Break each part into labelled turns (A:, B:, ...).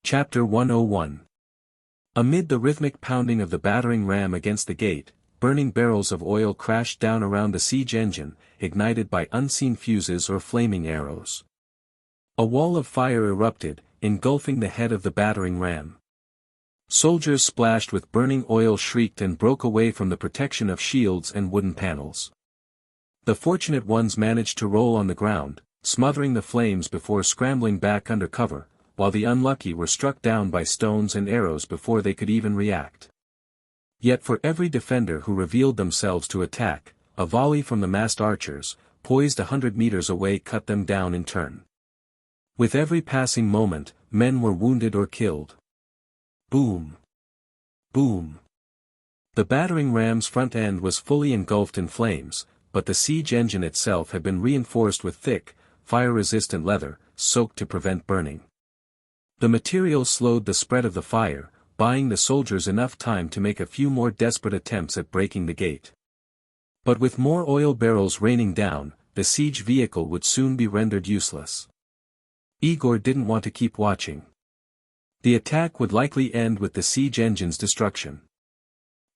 A: Chapter 101. Amid the rhythmic pounding of the battering ram against the gate, burning barrels of oil crashed down around the siege engine, ignited by unseen fuses or flaming arrows. A wall of fire erupted, engulfing the head of the battering ram. Soldiers splashed with burning oil shrieked and broke away from the protection of shields and wooden panels. The fortunate ones managed to roll on the ground, smothering the flames before scrambling back under cover, while the unlucky were struck down by stones and arrows before they could even react. Yet for every defender who revealed themselves to attack, a volley from the massed archers, poised 100 meters away cut them down in turn. With every passing moment, men were wounded or killed. Boom! Boom! The battering ram's front end was fully engulfed in flames, but the siege engine itself had been reinforced with thick, fire-resistant leather, soaked to prevent burning. The material slowed the spread of the fire, buying the soldiers enough time to make a few more desperate attempts at breaking the gate. But with more oil barrels raining down, the siege vehicle would soon be rendered useless. Aegor didn't want to keep watching. The attack would likely end with the siege engine's destruction.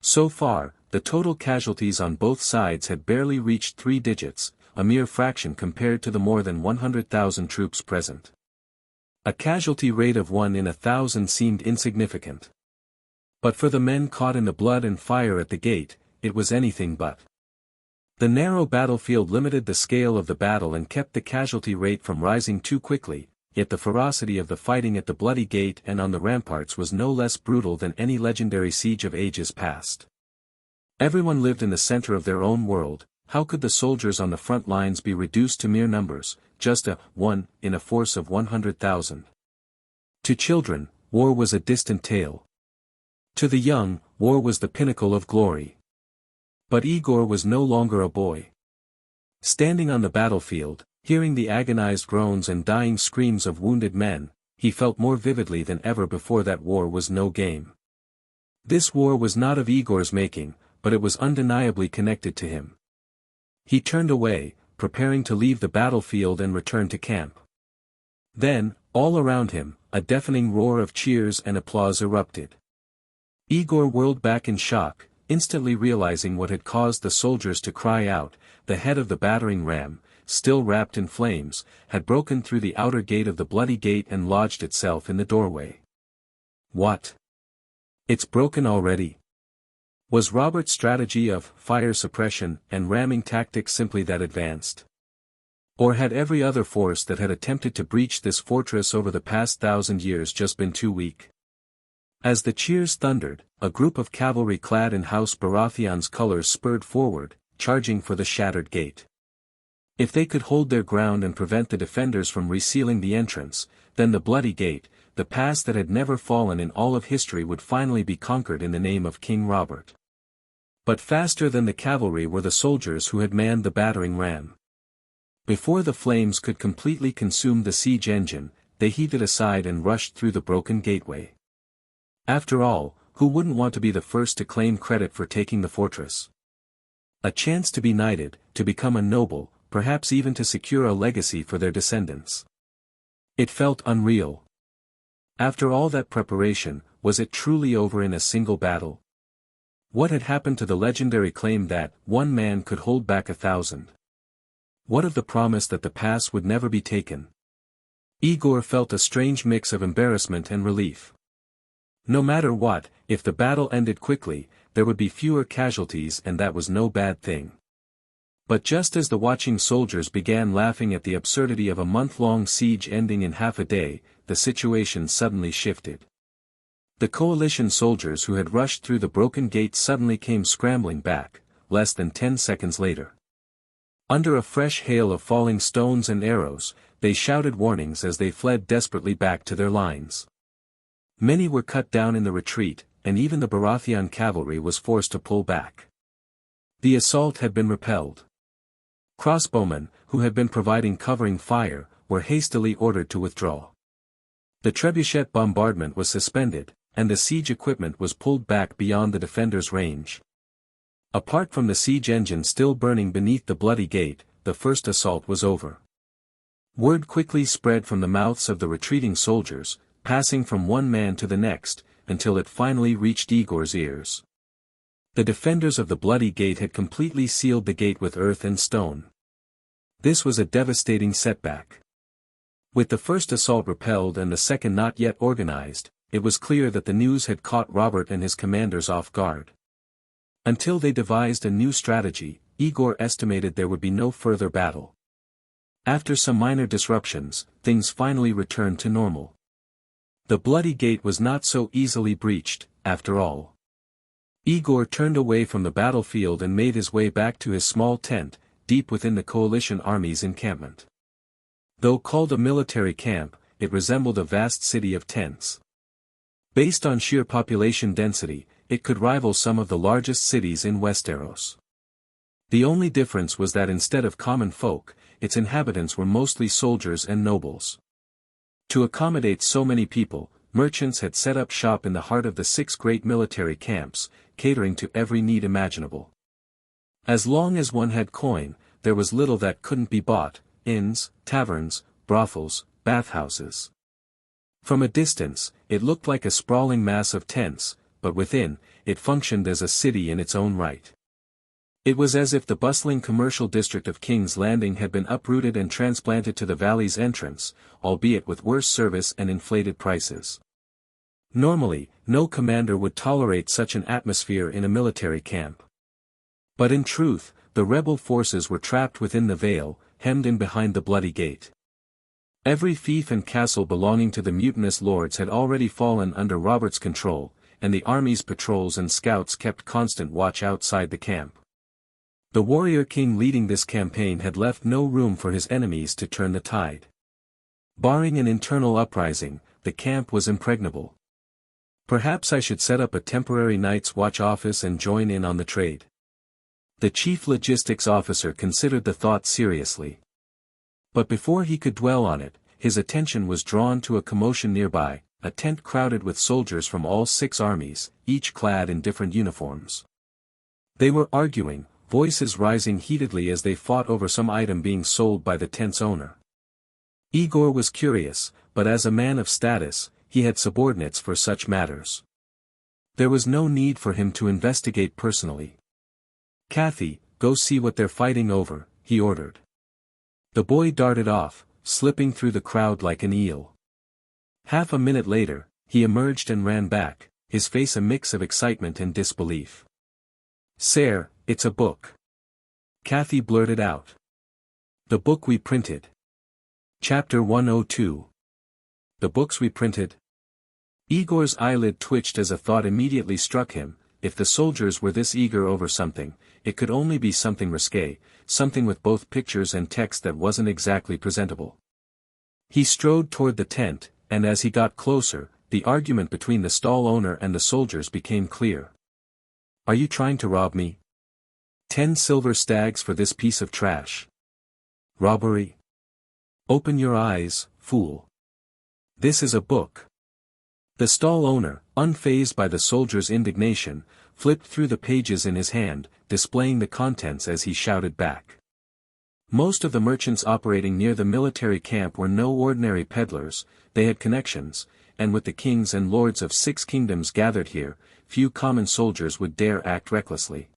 A: So far, the total casualties on both sides had barely reached 3 digits, a mere fraction compared to the more than 100,000 troops present. A casualty rate of 1 in 1,000 seemed insignificant. But for the men caught in the blood and fire at the gate, it was anything but. The narrow battlefield limited the scale of the battle and kept the casualty rate from rising too quickly, yet the ferocity of the fighting at the bloody gate and on the ramparts was no less brutal than any legendary siege of ages past. Everyone lived in the center of their own world. How could the soldiers on the front lines be reduced to mere numbers, just a 1 in a force of 100,000? To children, war was a distant tale. To the young, war was the pinnacle of glory. But Aegor was no longer a boy. Standing on the battlefield, hearing the agonized groans and dying screams of wounded men, he felt more vividly than ever before that war was no game. This war was not of Aegor's making, but it was undeniably connected to him. He turned away, preparing to leave the battlefield and return to camp. Then, all around him, a deafening roar of cheers and applause erupted. Aegor whirled back in shock, instantly realizing what had caused the soldiers to cry out. The head of the battering ram, still wrapped in flames, had broken through the outer gate of the bloody gate and lodged itself in the doorway. What? It's broken already? Was Robert's strategy of fire suppression and ramming tactics simply that advanced? Or had every other force that had attempted to breach this fortress over the past 1,000 years just been too weak? As the cheers thundered, a group of cavalry clad in House Baratheon's colors spurred forward, charging for the shattered gate. If they could hold their ground and prevent the defenders from resealing the entrance, then the bloody gate, the pass that had never fallen in all of history, would finally be conquered in the name of King Robert. But faster than the cavalry were the soldiers who had manned the battering ram. Before the flames could completely consume the siege engine, they heaved it aside and rushed through the broken gateway. After all, who wouldn't want to be the first to claim credit for taking the fortress? A chance to be knighted, to become a noble, perhaps even to secure a legacy for their descendants. It felt unreal. After all that preparation, was it truly over in a single battle? What had happened to the legendary claim that one man could hold back 1,000? What of the promise that the pass would never be taken? Aegor felt a strange mix of embarrassment and relief. No matter what, if the battle ended quickly, there would be fewer casualties, and that was no bad thing. But just as the watching soldiers began laughing at the absurdity of a month-long siege ending in half a day, the situation suddenly shifted. The coalition soldiers who had rushed through the broken gate suddenly came scrambling back, less than 10 seconds later. Under a fresh hail of falling stones and arrows, they shouted warnings as they fled desperately back to their lines. Many were cut down in the retreat, and even the Baratheon cavalry was forced to pull back. The assault had been repelled. Crossbowmen, who had been providing covering fire, were hastily ordered to withdraw. The trebuchet bombardment was suspended, and the siege equipment was pulled back beyond the defenders' range. Apart from the siege engine still burning beneath the bloody gate, the first assault was over. Word quickly spread from the mouths of the retreating soldiers, passing from one man to the next, until it finally reached Aegor's ears. The defenders of the Bloody Gate had completely sealed the gate with earth and stone. This was a devastating setback. With the first assault repelled and the second not yet organized, it was clear that the news had caught Robert and his commanders off guard. Until they devised a new strategy, Aegor estimated there would be no further battle. After some minor disruptions, things finally returned to normal. The Bloody Gate was not so easily breached, after all. Aegor turned away from the battlefield and made his way back to his small tent, deep within the coalition army's encampment. Though called a military camp, it resembled a vast city of tents. Based on sheer population density, it could rival some of the largest cities in Westeros. The only difference was that instead of common folk, its inhabitants were mostly soldiers and nobles. To accommodate so many people, merchants had set up shop in the heart of the 6 great military camps, catering to every need imaginable. As long as one had coin, there was little that couldn't be bought: inns, taverns, brothels, bathhouses. From a distance, it looked like a sprawling mass of tents, but within, it functioned as a city in its own right. It was as if the bustling commercial district of King's Landing had been uprooted and transplanted to the valley's entrance, albeit with worse service and inflated prices. Normally, no commander would tolerate such an atmosphere in a military camp. But in truth, the rebel forces were trapped within the Vale, hemmed in behind the Bloody Gate. Every fief and castle belonging to the mutinous lords had already fallen under Robert's control, and the army's patrols and scouts kept constant watch outside the camp. The warrior king leading this campaign had left no room for his enemies to turn the tide. Barring an internal uprising, the camp was impregnable. Perhaps I should set up a temporary night's watch office and join in on the trade. The chief logistics officer considered the thought seriously. But before he could dwell on it, his attention was drawn to a commotion nearby, a tent crowded with soldiers from all 6 armies, each clad in different uniforms. They were arguing, voices rising heatedly as they fought over some item being sold by the tent's owner. Aegor was curious, but as a man of status, he had subordinates for such matters. There was no need for him to investigate personally. "Cathy, go see what they're fighting over," he ordered. The boy darted off, slipping through the crowd like an eel. Half a minute later, he emerged and ran back, his face a mix of excitement and disbelief. "Sire, it's a book," Cathy blurted out. "The book we printed." Chapter 102. The books we printed? Aegor's eyelid twitched as a thought immediately struck him. If the soldiers were this eager over something, it could only be something risque, something with both pictures and text that wasn't exactly presentable. He strode toward the tent, and as he got closer, the argument between the stall owner and the soldiers became clear. "Are you trying to rob me? 10 silver stags for this piece of trash. Robbery? Open your eyes, fool. This is a book." The stall owner, unfazed by the soldier's indignation, flipped through the pages in his hand, displaying the contents as he shouted back. Most of the merchants operating near the military camp were no ordinary peddlers, they had connections, and with the kings and lords of 6 kingdoms gathered here, few common soldiers would dare act recklessly.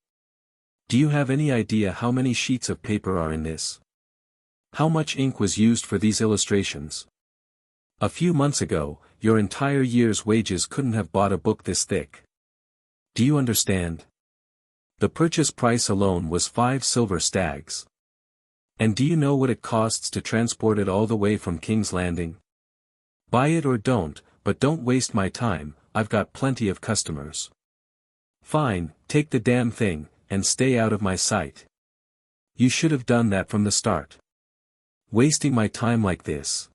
A: "Do you have any idea how many sheets of paper are in this? How much ink was used for these illustrations? A few months ago, your entire year's wages couldn't have bought a book this thick. Do you understand? The purchase price alone was 5 silver stags. And do you know what it costs to transport it all the way from King's Landing? Buy it or don't, but don't waste my time, I've got plenty of customers." "Fine, take the damn thing, and stay out of my sight. You should have done that from the start. Wasting my time like this."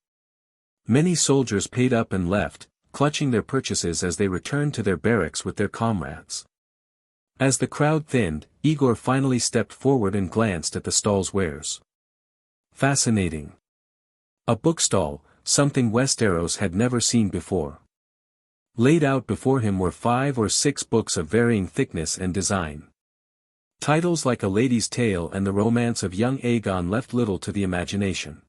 A: Many soldiers paid up and left, clutching their purchases as they returned to their barracks with their comrades. As the crowd thinned, Aegor finally stepped forward and glanced at the stall's wares. Fascinating. A bookstall, something Westeros had never seen before. Laid out before him were 5 or 6 books of varying thickness and design. Titles like A Lady's Tale and The Romance of Young Aegon left little to the imagination.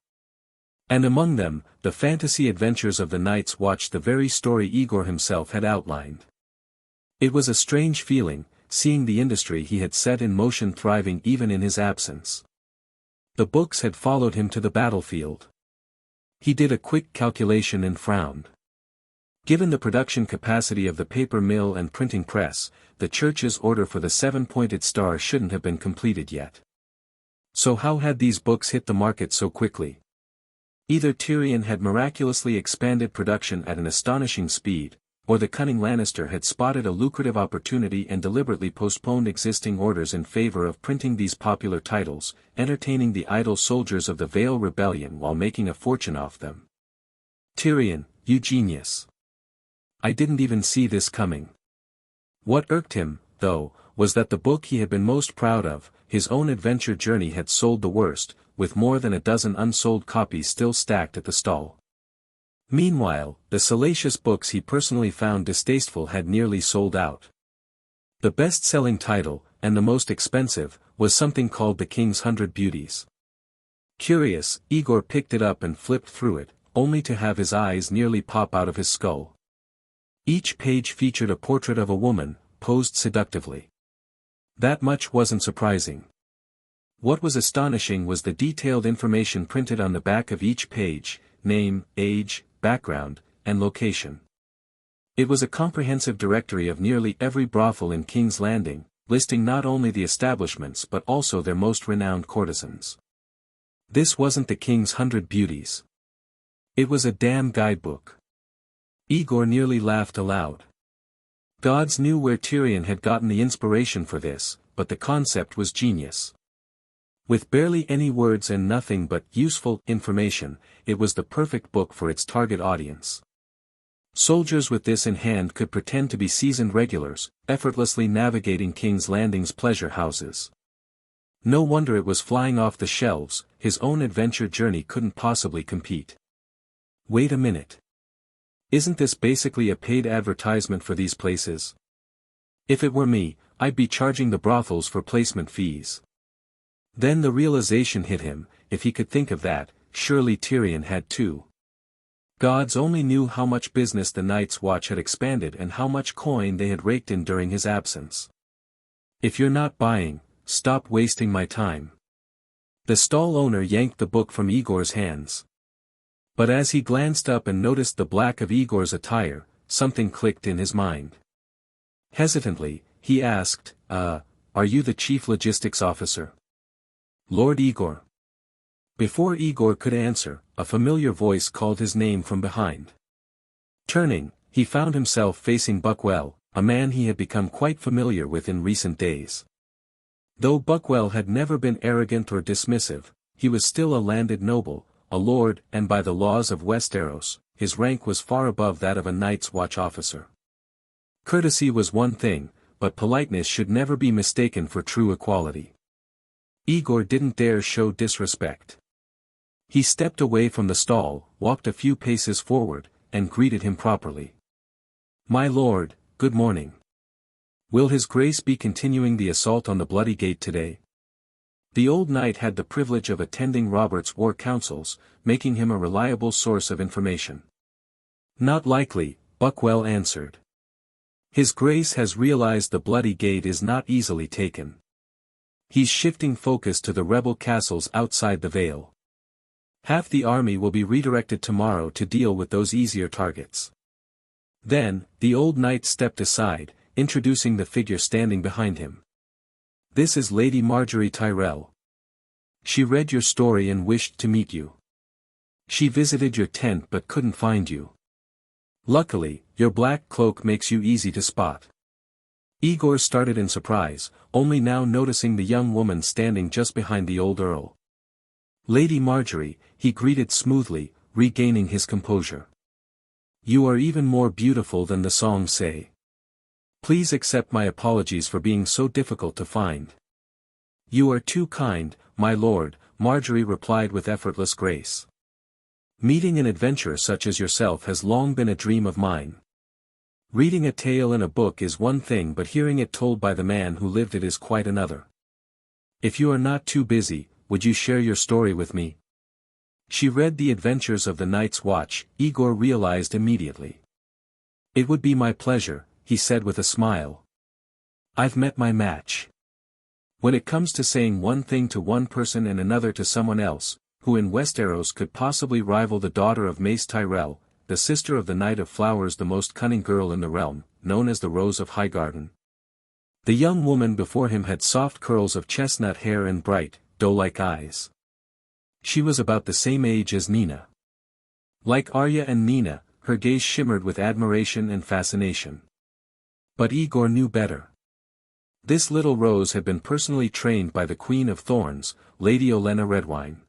A: And among them, the fantasy adventures of the Night's Watch, the very story Aegor himself had outlined. It was a strange feeling, seeing the industry he had set in motion thriving even in his absence. The books had followed him to the battlefield. He did a quick calculation and frowned. Given the production capacity of the paper mill and printing press, the Church's order for the 7-pointed star shouldn't have been completed yet. So how had these books hit the market so quickly? Either Tyrion had miraculously expanded production at an astonishing speed, or the cunning Lannister had spotted a lucrative opportunity and deliberately postponed existing orders in favor of printing these popular titles, entertaining the idle soldiers of the Vale Rebellion while making a fortune off them. Tyrion, you genius. I didn't even see this coming. What irked him, though, was that the book he had been most proud of, his own adventure journey, had sold the worst, with more than a dozen unsold copies still stacked at the stall. Meanwhile, the salacious books he personally found distasteful had nearly sold out. The best-selling title, and the most expensive, was something called The King's 100 Beauties. Curious, Aegor picked it up and flipped through it, only to have his eyes nearly pop out of his skull. Each page featured a portrait of a woman, posed seductively. That much wasn't surprising. What was astonishing was the detailed information printed on the back of each page: name, age, background, and location. It was a comprehensive directory of nearly every brothel in King's Landing, listing not only the establishments but also their most renowned courtesans. This wasn't the King's 100 Beauties. It was a damn guidebook. Aegor nearly laughed aloud. Gods knew where Tyrion had gotten the inspiration for this, but the concept was genius. With barely any words and nothing but useful information, it was the perfect book for its target audience. Soldiers with this in hand could pretend to be seasoned regulars, effortlessly navigating King's Landing's pleasure houses. No wonder it was flying off the shelves. His own adventure journey couldn't possibly compete. Wait a minute. Isn't this basically a paid advertisement for these places? If it were me, I'd be charging the brothels for placement fees. Then the realization hit him: if he could think of that, surely Tyrion had too. Gods only knew how much business the Night's Watch had expanded and how much coin they had raked in during his absence. If you're not buying, stop wasting my time. The stall owner yanked the book from Aegor's hands. But as he glanced up and noticed the black of Aegor's attire, something clicked in his mind. Hesitantly, he asked, are you the chief logistics officer? Lord Aegor. Before Aegor could answer, a familiar voice called his name from behind. Turning, he found himself facing Buckwell, a man he had become quite familiar with in recent days. Though Buckwell had never been arrogant or dismissive, he was still a landed noble, a lord, and by the laws of Westeros, his rank was far above that of a Night's Watch officer. Courtesy was one thing, but politeness should never be mistaken for true equality. Aegor didn't dare show disrespect. He stepped away from the stall, walked a few paces forward, and greeted him properly. My lord, good morning. Will His Grace be continuing the assault on the Bloody Gate today? The old knight had the privilege of attending Robert's war councils, making him a reliable source of information. Not likely, Buckwell answered. His Grace has realized the Bloody Gate is not easily taken. He's shifting focus to the rebel castles outside the Vale. Half the army will be redirected tomorrow to deal with those easier targets. Then, the old knight stepped aside, introducing the figure standing behind him. This is Lady Marjgerie Tyrell. She read your story and wished to meet you. She visited your tent but couldn't find you. Luckily, your black cloak makes you easy to spot. Aegor started in surprise, only now noticing the young woman standing just behind the old earl. Lady Marjgerie, he greeted smoothly, regaining his composure. You are even more beautiful than the songs say. Please accept my apologies for being so difficult to find. You are too kind, my lord, Marjgerie replied with effortless grace. Meeting an adventurer such as yourself has long been a dream of mine. Reading a tale in a book is one thing, but hearing it told by the man who lived it is quite another. If you are not too busy, would you share your story with me? She read the adventures of the Night's Watch, Aegor realized immediately. It would be my pleasure, he said with a smile. I've met my match. When it comes to saying one thing to one person and another to someone else, who in Westeros could possibly rival the daughter of Mace Tyrell, the sister of the Knight of Flowers, the most cunning girl in the realm, known as the Rose of Highgarden. The young woman before him had soft curls of chestnut hair and bright, doe-like eyes. She was about the same age as Nina. Like Arya and Nina, her gaze shimmered with admiration and fascination. But Aegor knew better. This little Rose had been personally trained by the Queen of Thorns, Lady Olenna Redwine.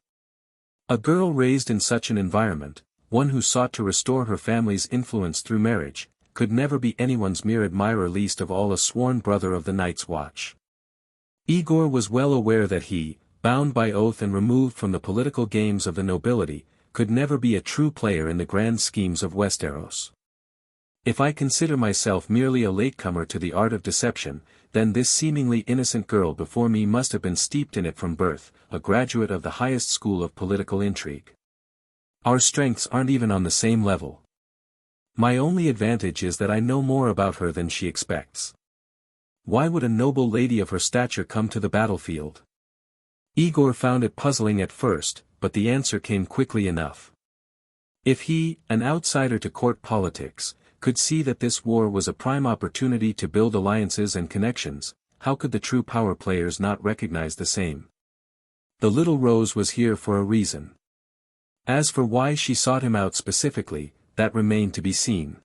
A: A girl raised in such an environment, one who sought to restore her family's influence through marriage, could never be anyone's mere admirer, least of all a sworn brother of the Night's Watch. Aegor was well aware that he, bound by oath and removed from the political games of the nobility, could never be a true player in the grand schemes of Westeros. If I consider myself merely a latecomer to the art of deception, then this seemingly innocent girl before me must have been steeped in it from birth, a graduate of the highest school of political intrigue. Our strengths aren't even on the same level. My only advantage is that I know more about her than she expects. Why would a noble lady of her stature come to the battlefield? Aegor found it puzzling at first, but the answer came quickly enough. If he, an outsider to court politics, could see that this war was a prime opportunity to build alliances and connections, how could the true power players not recognize the same? The little Rose was here for a reason. As for why she sought him out specifically, that remained to be seen.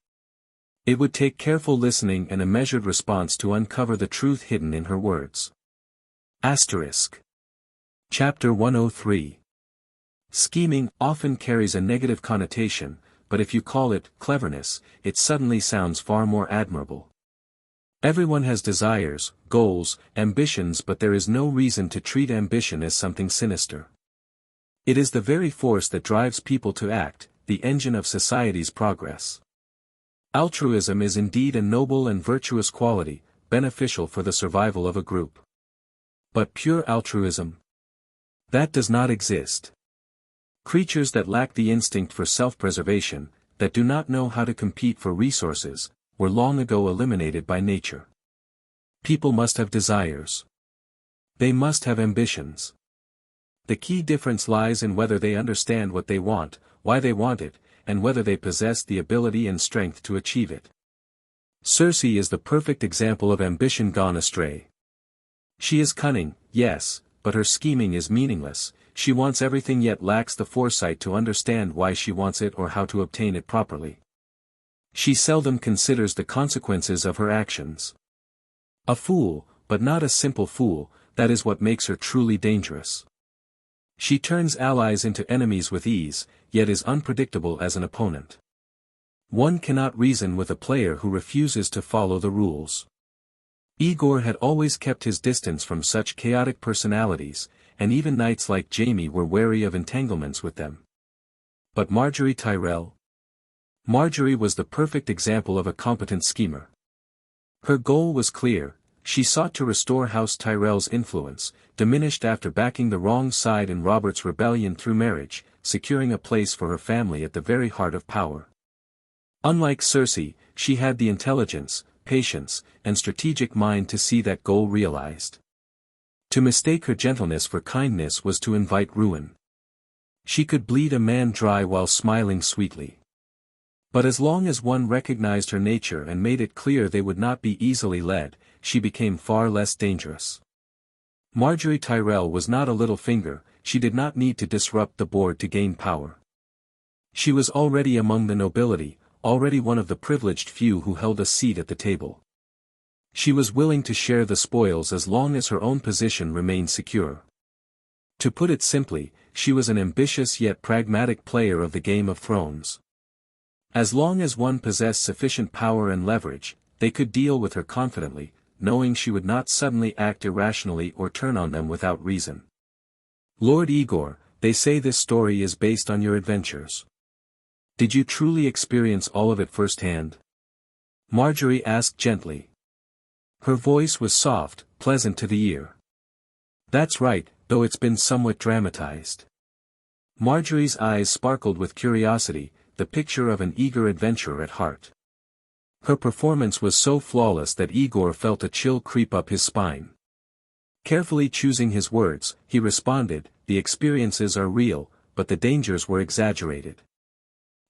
A: It would take careful listening and a measured response to uncover the truth hidden in her words. Asterisk. Chapter 103. Scheming often carries a negative connotation, but if you call it cleverness, it suddenly sounds far more admirable. Everyone has desires, goals, ambitions, but there is no reason to treat ambition as something sinister. It is the very force that drives people to act, the engine of society's progress. Altruism is indeed a noble and virtuous quality, beneficial for the survival of a group. But pure altruism? That does not exist. Creatures that lack the instinct for self-preservation, that do not know how to compete for resources, were long ago eliminated by nature. People must have desires. They must have ambitions. The key difference lies in whether they understand what they want, why they want it, and whether they possess the ability and strength to achieve it. Cersei is the perfect example of ambition gone astray. She is cunning, yes, but her scheming is meaningless. She wants everything yet lacks the foresight to understand why she wants it or how to obtain it properly. She seldom considers the consequences of her actions. A fool, but not a simple fool, that is what makes her truly dangerous. She turns allies into enemies with ease, yet is unpredictable as an opponent. One cannot reason with a player who refuses to follow the rules. Aegor had always kept his distance from such chaotic personalities, and even knights like Jaime were wary of entanglements with them. But Marjgerie Tyrell? Marjgerie was the perfect example of a competent schemer. Her goal was clear. She sought to restore House Tyrell's influence, diminished after backing the wrong side in Robert's rebellion through marriage, securing a place for her family at the very heart of power. Unlike Cersei, she had the intelligence, patience, and strategic mind to see that goal realized. To mistake her gentleness for kindness was to invite ruin. She could bleed a man dry while smiling sweetly. But as long as one recognized her nature and made it clear they would not be easily led, she became far less dangerous. Marjgerie Tyrell was not a little finger. She did not need to disrupt the board to gain power. She was already among the nobility, already one of the privileged few who held a seat at the table. She was willing to share the spoils as long as her own position remained secure. To put it simply, she was an ambitious yet pragmatic player of the Game of Thrones. As long as one possessed sufficient power and leverage, they could deal with her confidently, knowing she would not suddenly act irrationally or turn on them without reason. Lord Aegor, they say this story is based on your adventures. Did you truly experience all of it firsthand? Marjgerie asked gently. Her voice was soft, pleasant to the ear. That's right, though it's been somewhat dramatized. Marjorie's eyes sparkled with curiosity, the picture of an eager adventurer at heart. Her performance was so flawless that Aegor felt a chill creep up his spine. Carefully choosing his words, he responded, "The experiences are real, but the dangers were exaggerated.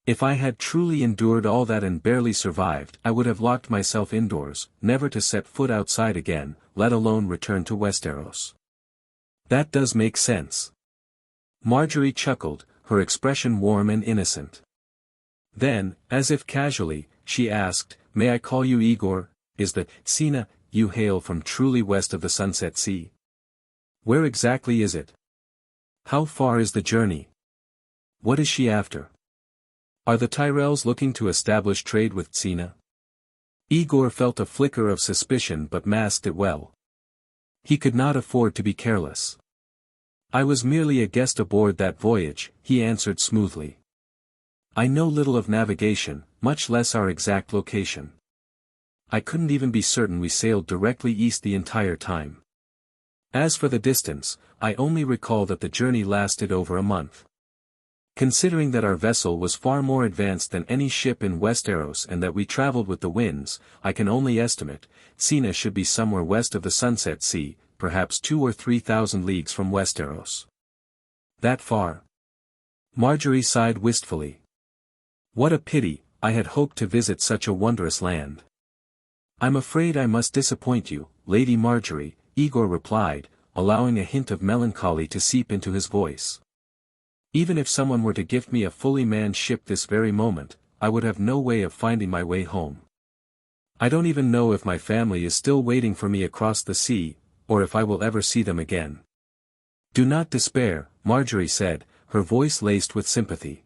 A: If I had truly endured all that and barely survived, I would have locked myself indoors, never to set foot outside again, let alone return to Westeros." "That does make sense." Marjgerie chuckled, her expression warm and innocent. Then, as if casually, she asked, "May I call you Aegor? Is the Tsina you hail from truly west of the Sunset Sea? Where exactly is it? How far is the journey? What is she after? Are the Tyrells looking to establish trade with Tsina?" Aegor felt a flicker of suspicion but masked it well. He could not afford to be careless. "I was merely a guest aboard that voyage," he answered smoothly. "I know little of navigation, much less our exact location. I couldn't even be certain we sailed directly east the entire time. As for the distance, I only recall that the journey lasted over a month. Considering that our vessel was far more advanced than any ship in Westeros and that we traveled with the winds, I can only estimate, Tsina should be somewhere west of the Sunset Sea, perhaps 2,000 or 3,000 leagues from Westeros." "That far?" Marjgerie sighed wistfully. "What a pity, I had hoped to visit such a wondrous land." "I'm afraid I must disappoint you, Lady Marjgerie," Aegor replied, allowing a hint of melancholy to seep into his voice. "Even if someone were to gift me a fully manned ship this very moment, I would have no way of finding my way home. I don't even know if my family is still waiting for me across the sea, or if I will ever see them again." "Do not despair," Marjgerie said, her voice laced with sympathy.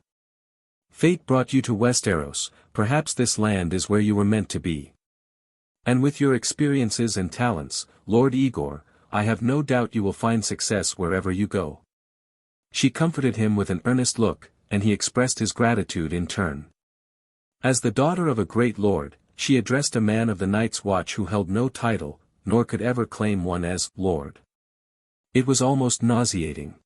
A: "Fate brought you to Westeros, perhaps this land is where you were meant to be. And with your experiences and talents, Lord Aegor, I have no doubt you will find success wherever you go." She comforted him with an earnest look, and he expressed his gratitude in turn. As the daughter of a great lord, she addressed a man of the Night's Watch who held no title, nor could ever claim one as Lord. It was almost nauseating.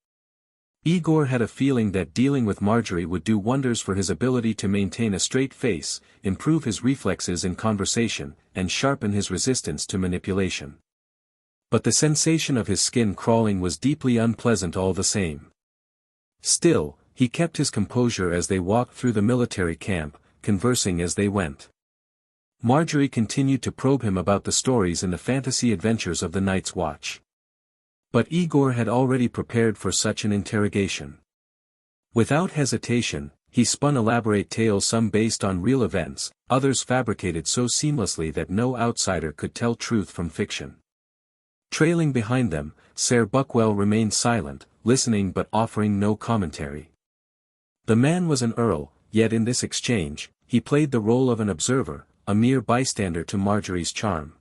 A: Aegor had a feeling that dealing with Marjgerie would do wonders for his ability to maintain a straight face, improve his reflexes in conversation, and sharpen his resistance to manipulation. But the sensation of his skin crawling was deeply unpleasant all the same. Still, he kept his composure as they walked through the military camp, conversing as they went. Marjgerie continued to probe him about the stories and the fantasy adventures of the Night's Watch. But Aegor had already prepared for such an interrogation. Without hesitation, he spun elaborate tales, some based on real events, others fabricated so seamlessly that no outsider could tell truth from fiction. Trailing behind them, Ser Buckwell remained silent, listening but offering no commentary. The man was an earl, yet in this exchange, he played the role of an observer, a mere bystander to Marjorie's charm.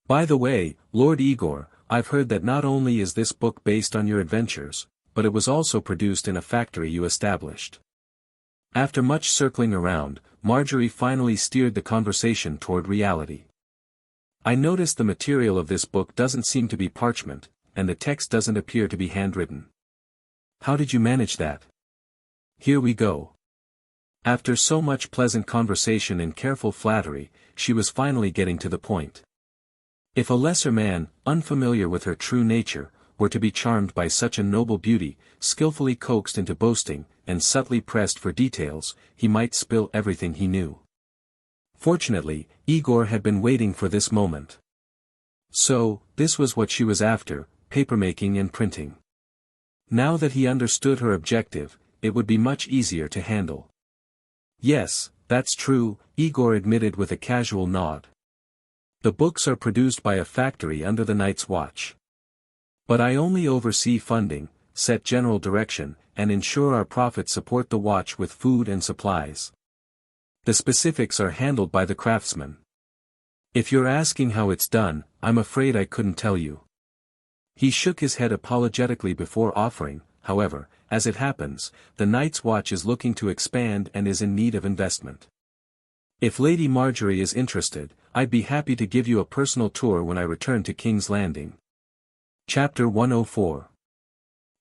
A: "By the way, Lord Aegor, I've heard that not only is this book based on your adventures, but it was also produced in a factory you established." After much circling around, Marjgerie finally steered the conversation toward reality. "I noticed the material of this book doesn't seem to be parchment, and the text doesn't appear to be handwritten. How did you manage that?" "Here we go." After so much pleasant conversation and careful flattery, she was finally getting to the point. If a lesser man, unfamiliar with her true nature, were to be charmed by such a noble beauty, skillfully coaxed into boasting, and subtly pressed for details, he might spill everything he knew. Fortunately, Aegor had been waiting for this moment. So, this was what she was after, papermaking and printing. Now that he understood her objective, it would be much easier to handle. "Yes, that's true," Aegor admitted with a casual nod. "The books are produced by a factory under the Night's Watch. But I only oversee funding, set general direction, and ensure our profits support the watch with food and supplies. The specifics are handled by the craftsmen. If you're asking how it's done, I'm afraid I couldn't tell you." He shook his head apologetically before offering, however, "As it happens, the Night's Watch is looking to expand and is in need of investment. If Lady Marjgerie is interested, I'd be happy to give you a personal tour when I return to King's Landing." Chapter 104.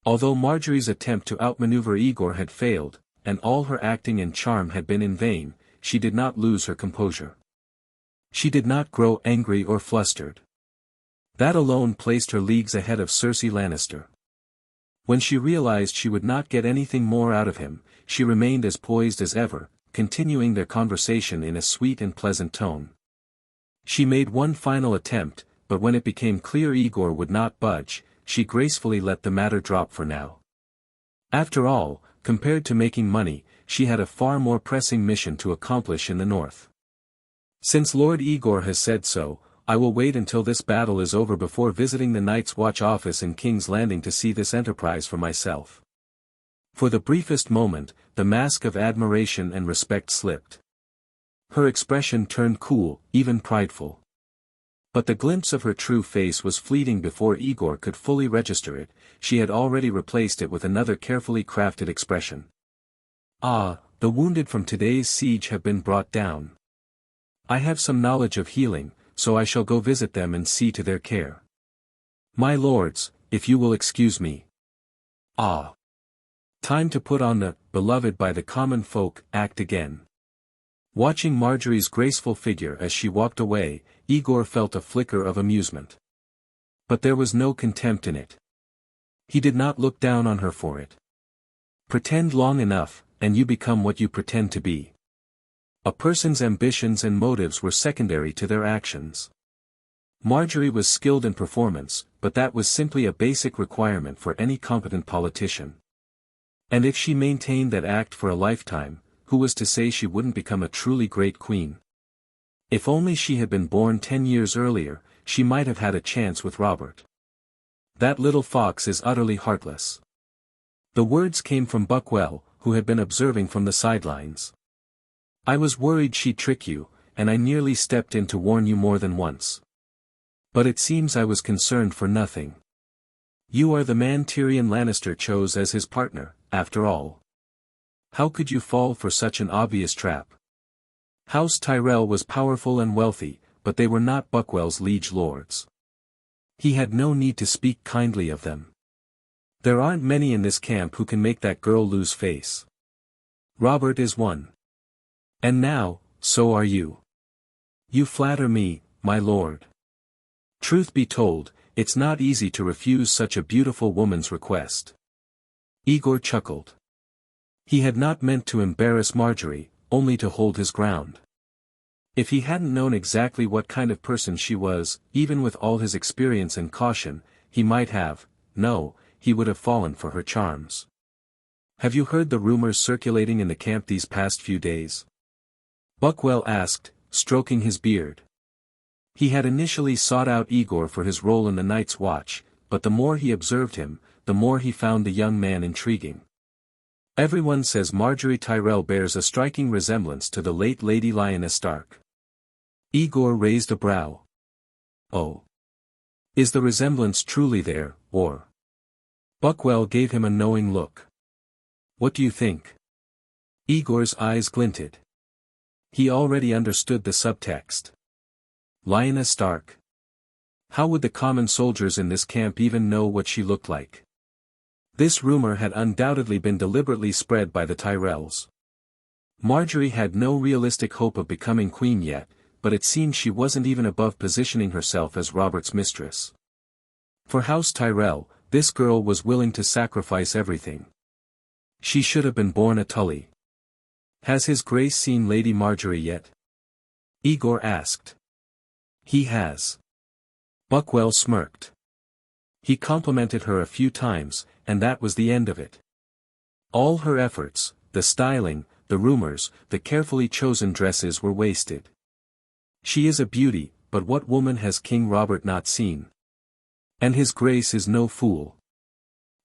A: Although Marjorie's attempt to outmaneuver Aegor had failed, and all her acting and charm had been in vain, she did not lose her composure. She did not grow angry or flustered. That alone placed her leagues ahead of Cersei Lannister. When she realized she would not get anything more out of him, she remained as poised as ever, continuing their conversation in a sweet and pleasant tone. She made one final attempt, but when it became clear Aegor would not budge, she gracefully let the matter drop for now. After all, compared to making money, she had a far more pressing mission to accomplish in the north. Since Lord Aegor has said so, I will wait until this battle is over before visiting the Night's Watch office in King's Landing to see this enterprise for myself. For the briefest moment, the mask of admiration and respect slipped. Her expression turned cool, even prideful. But the glimpse of her true face was fleeting before Aegor could fully register it. She had already replaced it with another carefully crafted expression. Ah, the wounded from today's siege have been brought down. I have some knowledge of healing, so I shall go visit them and see to their care. My lords, if you will excuse me. Ah. Time to put on the beloved by the common folk act again. Watching Marjorie's graceful figure as she walked away, Aegor felt a flicker of amusement. But there was no contempt in it. He did not look down on her for it. Pretend long enough, and you become what you pretend to be. A person's ambitions and motives were secondary to their actions. Marjoriewas skilled in performance, but that was simply a basic requirement for any competent politician. And if she maintained that act for a lifetime, who was to say she wouldn't become a truly great queen? If only she had been born 10 years earlier, she might have had a chance with Robert. That little fox is utterly heartless. The words came from Buckwell, who had been observing from the sidelines. I was worried she'd trick you, and I nearly stepped in to warn you more than once. But it seems I was concerned for nothing. You are the man Tyrion Lannister chose as his partner, after all. How could you fall for such an obvious trap? House Tyrell was powerful and wealthy, but they were not Buckwell's liege lords. He had no need to speak kindly of them. There aren't many in this camp who can make that girl lose face. Robert is one. And now, so are you. You flatter me, my lord. Truth be told, it's not easy to refuse such a beautiful woman's request. Aegor chuckled. He had not meant to embarrass Marjorie's, only to hold his ground. If he hadn't known exactly what kind of person she was, even with all his experience and caution, he might have, he would have fallen for her charms. Have you heard the rumors circulating in the camp these past few days? Buckwell asked, stroking his beard. He had initially sought out Aegor for his role in the Night's Watch, but the more he observed him, the more he found the young man intriguing. Everyone says Marjgerie Tyrell bears a striking resemblance to the late Lady Lyanna Stark. Aegor raised a brow. Oh. Is the resemblance truly there, or? Buckwell gave him a knowing look. What do you think? Aegor's eyes glinted. He already understood the subtext. Lyanna Stark. How would the common soldiers in this camp even know what she looked like? This rumor had undoubtedly been deliberately spread by the Tyrells. Marjgerie had no realistic hope of becoming queen yet, but it seemed she wasn't even above positioning herself as Robert's mistress. For House Tyrell, this girl was willing to sacrifice everything. She should have been born a Tully. Has His Grace seen Lady Marjgerie yet? Aegor asked. He has. Buckwell smirked. He complimented her a few times, and that was the end of it. All her efforts, the styling, the rumors, the carefully chosen dresses were wasted. She is a beauty, but what woman has King Robert not seen? And His Grace is no fool.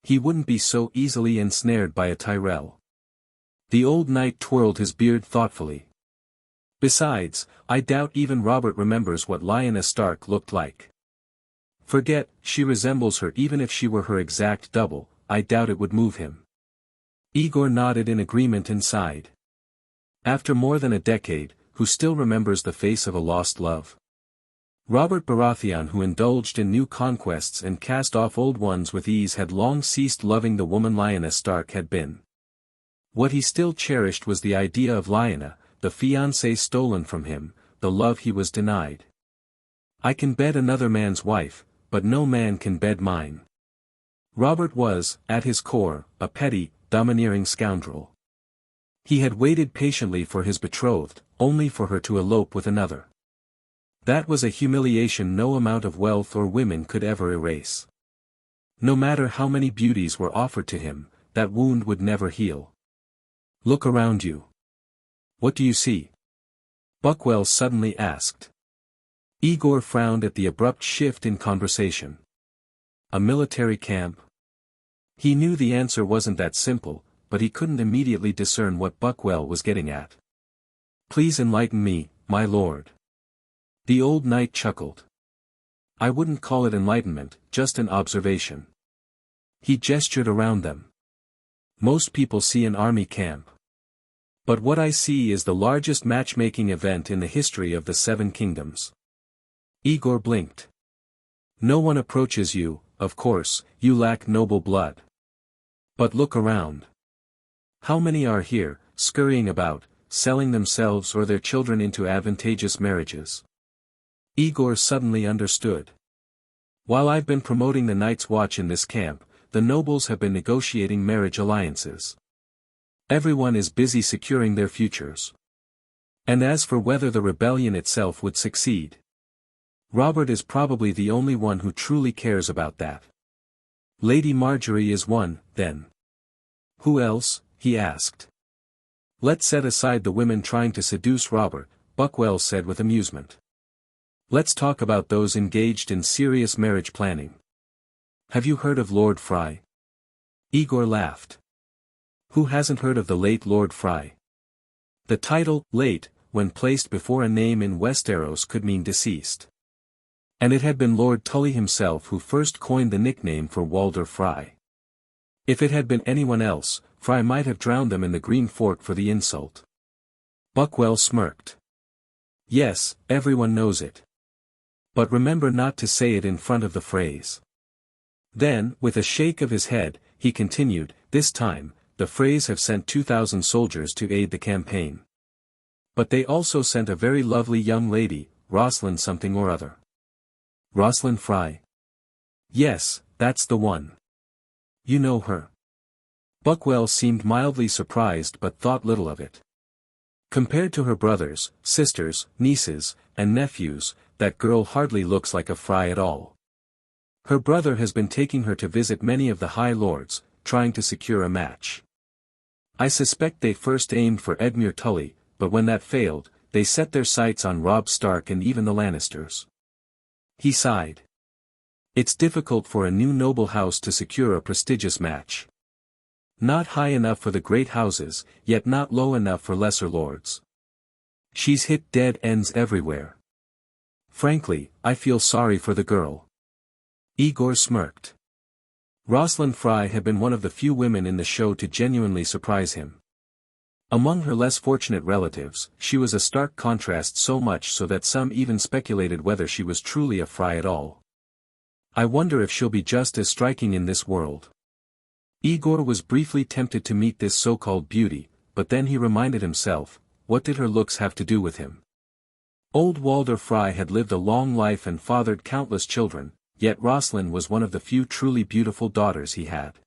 A: He wouldn't be so easily ensnared by a Tyrell. The old knight twirled his beard thoughtfully. Besides, I doubt even Robert remembers what Lyanna Stark looked like. Forget, she resembles her even if she were her exact double, I doubt it would move him. Aegor nodded in agreement and sighed. After more than a decade, who still remembers the face of a lost love? Robert Baratheon, who indulged in new conquests and cast off old ones with ease, had long ceased loving the woman Lyanna Stark had been. What he still cherished was the idea of Lyanna, the fiancée stolen from him, the love he was denied. "I can bed another man's wife, but no man can bed mine." Robert was, at his core, a petty, domineering scoundrel. He had waited patiently for his betrothed, only for her to elope with another. That was a humiliation no amount of wealth or women could ever erase. No matter how many beauties were offered to him, that wound would never heal. "Look around you. What do you see?" Buckwell suddenly asked. Aegor frowned at the abrupt shift in conversation. "A military camp?" He knew the answer wasn't that simple, but he couldn't immediately discern what Buckwell was getting at. "Please enlighten me, my lord." The old knight chuckled. "I wouldn't call it enlightenment, just an observation." He gestured around them. "Most people see an army camp. But what I see is the largest matchmaking event in the history of the Seven Kingdoms." Aegor blinked. "No one approaches you, of course, you lack noble blood. But look around. How many are here, scurrying about, selling themselves or their children into advantageous marriages?" Aegor suddenly understood. "While I've been promoting the Night's Watch in this camp, the nobles have been negotiating marriage alliances. Everyone is busy securing their futures. And as for whether the rebellion itself would succeed, Robert is probably the only one who truly cares about that." "Lady Marjgerie is one, then." "Who else?" he asked. "Let's set aside the women trying to seduce Robert," Buckwell said with amusement. "Let's talk about those engaged in serious marriage planning. Have you heard of Lord Frey?" Aegor laughed. "Who hasn't heard of the late Lord Frey?" The title, late, when placed before a name in Westeros could mean deceased. And it had been Lord Tully himself who first coined the nickname for Walder Frey. If it had been anyone else, Frey might have drowned them in the Green Fork for the insult. Buckwell smirked. "Yes, everyone knows it. But remember not to say it in front of the phrase." Then, with a shake of his head, he continued, "This time, the Freys have sent 2,000 soldiers to aid the campaign. But they also sent a very lovely young lady, Rosalind something or other." "Rosalind Frey?" "Yes, that's the one. You know her?" Buckwell seemed mildly surprised but thought little of it. Compared to her brothers, sisters, nieces, and nephews, that girl hardly looks like a Frey at all. Her brother has been taking her to visit many of the High Lords, trying to secure a match. I suspect they first aimed for Edmure Tully, but when that failed, they set their sights on Robb Stark and even the Lannisters." He sighed. "It's difficult for a new noble house to secure a prestigious match. Not high enough for the great houses, yet not low enough for lesser lords. She's hit dead ends everywhere. Frankly, I feel sorry for the girl." Aegor smirked. Rosalind Frey had been one of the few women in the show to genuinely surprise him. Among her less fortunate relatives, she was a stark contrast, so much so that some even speculated whether she was truly a Frey at all. "I wonder if she'll be just as striking in this world." Aegor was briefly tempted to meet this so-called beauty, but then he reminded himself, what did her looks have to do with him? Old Walder Frey had lived a long life and fathered countless children, yet Rosalind was one of the few truly beautiful daughters he had.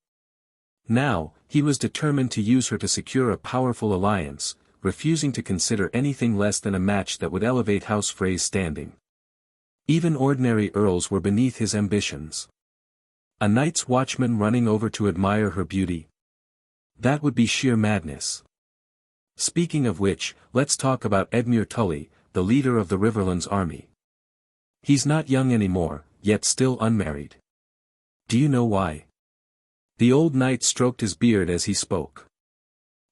A: Now, he was determined to use her to secure a powerful alliance, refusing to consider anything less than a match that would elevate House Frey's standing. Even ordinary earls were beneath his ambitions. A Night's Watchman running over to admire her beauty? That would be sheer madness. Speaking of which, let's talk about Edmure Tully, the leader of the Riverlands army. He's not young anymore, yet still unmarried. Do you know why? The old knight stroked his beard as he spoke.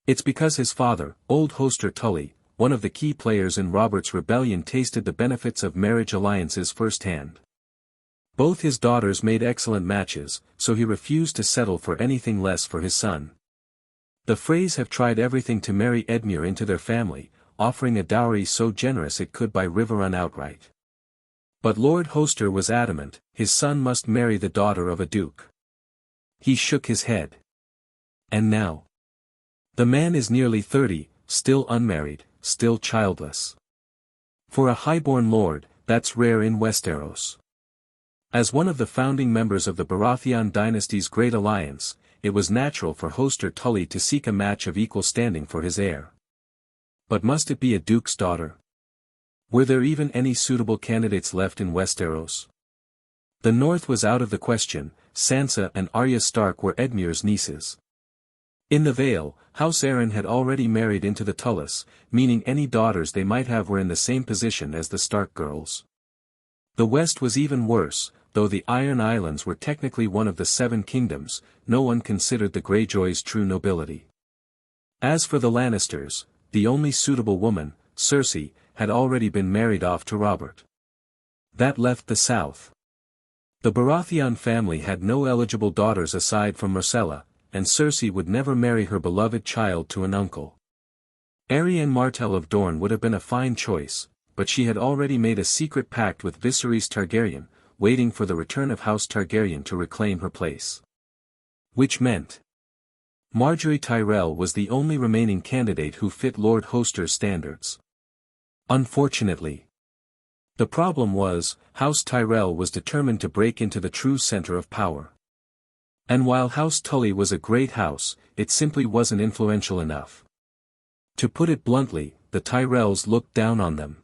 A: It's because his father, old Hoster Tully, one of the key players in Robert's rebellion, tasted the benefits of marriage alliances firsthand. Both his daughters made excellent matches, so he refused to settle for anything less for his son. The Freys have tried everything to marry Edmure into their family, offering a dowry so generous it could buy Riverrun outright. But Lord Hoster was adamant, his son must marry the daughter of a duke. He shook his head. And now? The man is nearly 30, still unmarried, still childless. For a highborn lord, that's rare in Westeros. As one of the founding members of the Baratheon dynasty's Great Alliance, it was natural for Hoster Tully to seek a match of equal standing for his heir. But must it be a duke's daughter? Were there even any suitable candidates left in Westeros? The North was out of the question. Sansa and Arya Stark were Edmure's nieces. In the Vale, House Arryn had already married into the Tullus, meaning any daughters they might have were in the same position as the Stark girls. The West was even worse. Though the Iron Islands were technically one of the Seven Kingdoms, no one considered the Greyjoys true nobility. As for the Lannisters, the only suitable woman, Cersei, had already been married off to Robert. That left the South. The Baratheon family had no eligible daughters aside from Myrcella, and Cersei would never marry her beloved child to an uncle. Arianne Martell of Dorne would have been a fine choice, but she had already made a secret pact with Viserys Targaryen, waiting for the return of House Targaryen to reclaim her place. Which meant Marjgerie Tyrell was the only remaining candidate who fit Lord Hoster's standards. Unfortunately. The problem was, House Tyrell was determined to break into the true center of power. And while House Tully was a great house, it simply wasn't influential enough. To put it bluntly, the Tyrells looked down on them.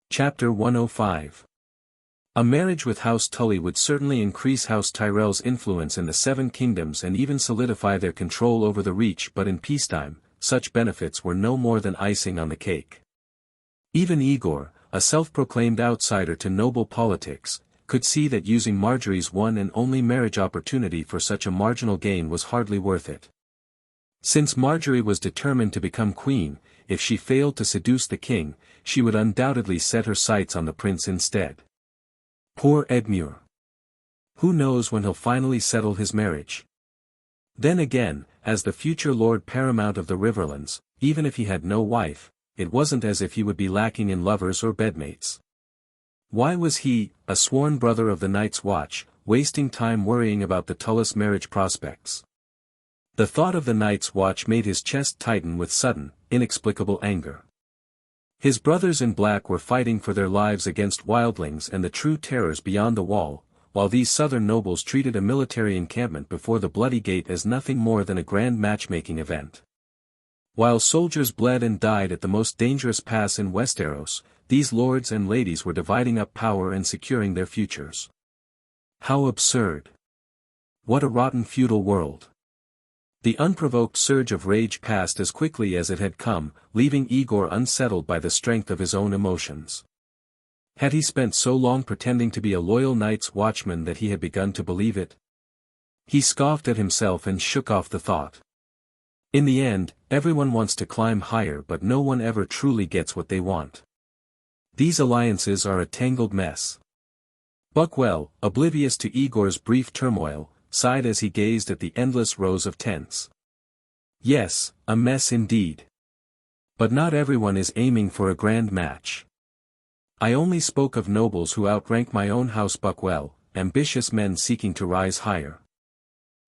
A: Chapter 105. A marriage with House Tully would certainly increase House Tyrell's influence in the Seven Kingdoms and even solidify their control over the Reach, but in peacetime, such benefits were no more than icing on the cake. Even Aegor, a self-proclaimed outsider to noble politics, could see that using Marjorie's one and only marriage opportunity for such a marginal gain was hardly worth it. Since Marjgerie was determined to become queen, if she failed to seduce the king, she would undoubtedly set her sights on the prince instead. Poor Edmure. Who knows when he'll finally settle his marriage? Then again, as the future Lord Paramount of the Riverlands, even if he had no wife, it wasn't as if he would be lacking in lovers or bedmates. Why was he, a sworn brother of the Night's Watch, wasting time worrying about the Tullus marriage prospects? The thought of the Night's Watch made his chest tighten with sudden, inexplicable anger. His brothers in black were fighting for their lives against wildlings and the true terrors beyond the wall, while these southern nobles treated a military encampment before the Bloody Gate as nothing more than a grand matchmaking event. While soldiers bled and died at the most dangerous pass in Westeros, these lords and ladies were dividing up power and securing their futures. How absurd! What a rotten feudal world! The unprovoked surge of rage passed as quickly as it had come, leaving Aegor unsettled by the strength of his own emotions. Had he spent so long pretending to be a loyal Night's Watchman that he had begun to believe it? He scoffed at himself and shook off the thought. In the end, everyone wants to climb higher, but no one ever truly gets what they want. These alliances are a tangled mess. Buckwell, oblivious to Aegor's brief turmoil, sighed as he gazed at the endless rows of tents. Yes, a mess indeed. But not everyone is aiming for a grand match. I only spoke of nobles who outrank my own house, Buckwell, ambitious men seeking to rise higher.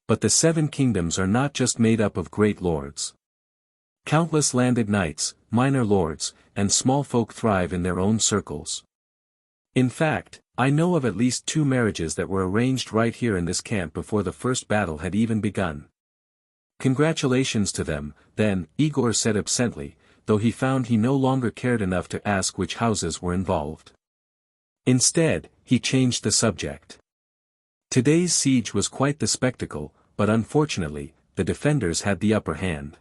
A: But the Seven Kingdoms are not just made up of great lords. Countless landed knights, minor lords, and small folk thrive in their own circles. In fact, I know of at least 2 marriages that were arranged right here in this camp before the first battle had even begun. Congratulations to them, then, Aegor said absently, though he found he no longer cared enough to ask which houses were involved. Instead, he changed the subject. Today's siege was quite the spectacle, but unfortunately, the defenders had the upper hand.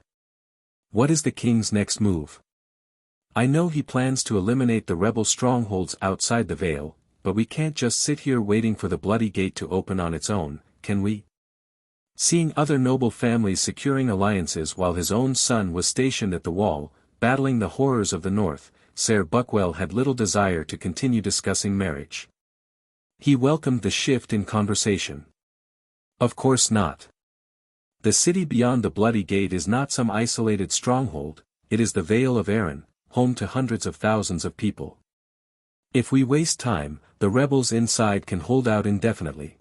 A: What is the king's next move? I know he plans to eliminate the rebel strongholds outside the Vale, but we can't just sit here waiting for the Bloody Gate to open on its own, can we? Seeing other noble families securing alliances while his own son was stationed at the Wall, battling the horrors of the North, Ser Buckwell had little desire to continue discussing marriage. He welcomed the shift in conversation. Of course not. The city beyond the Bloody Gate is not some isolated stronghold, it is the Vale of Arryn, home to hundreds of thousands of people. If we waste time, the rebels inside can hold out indefinitely.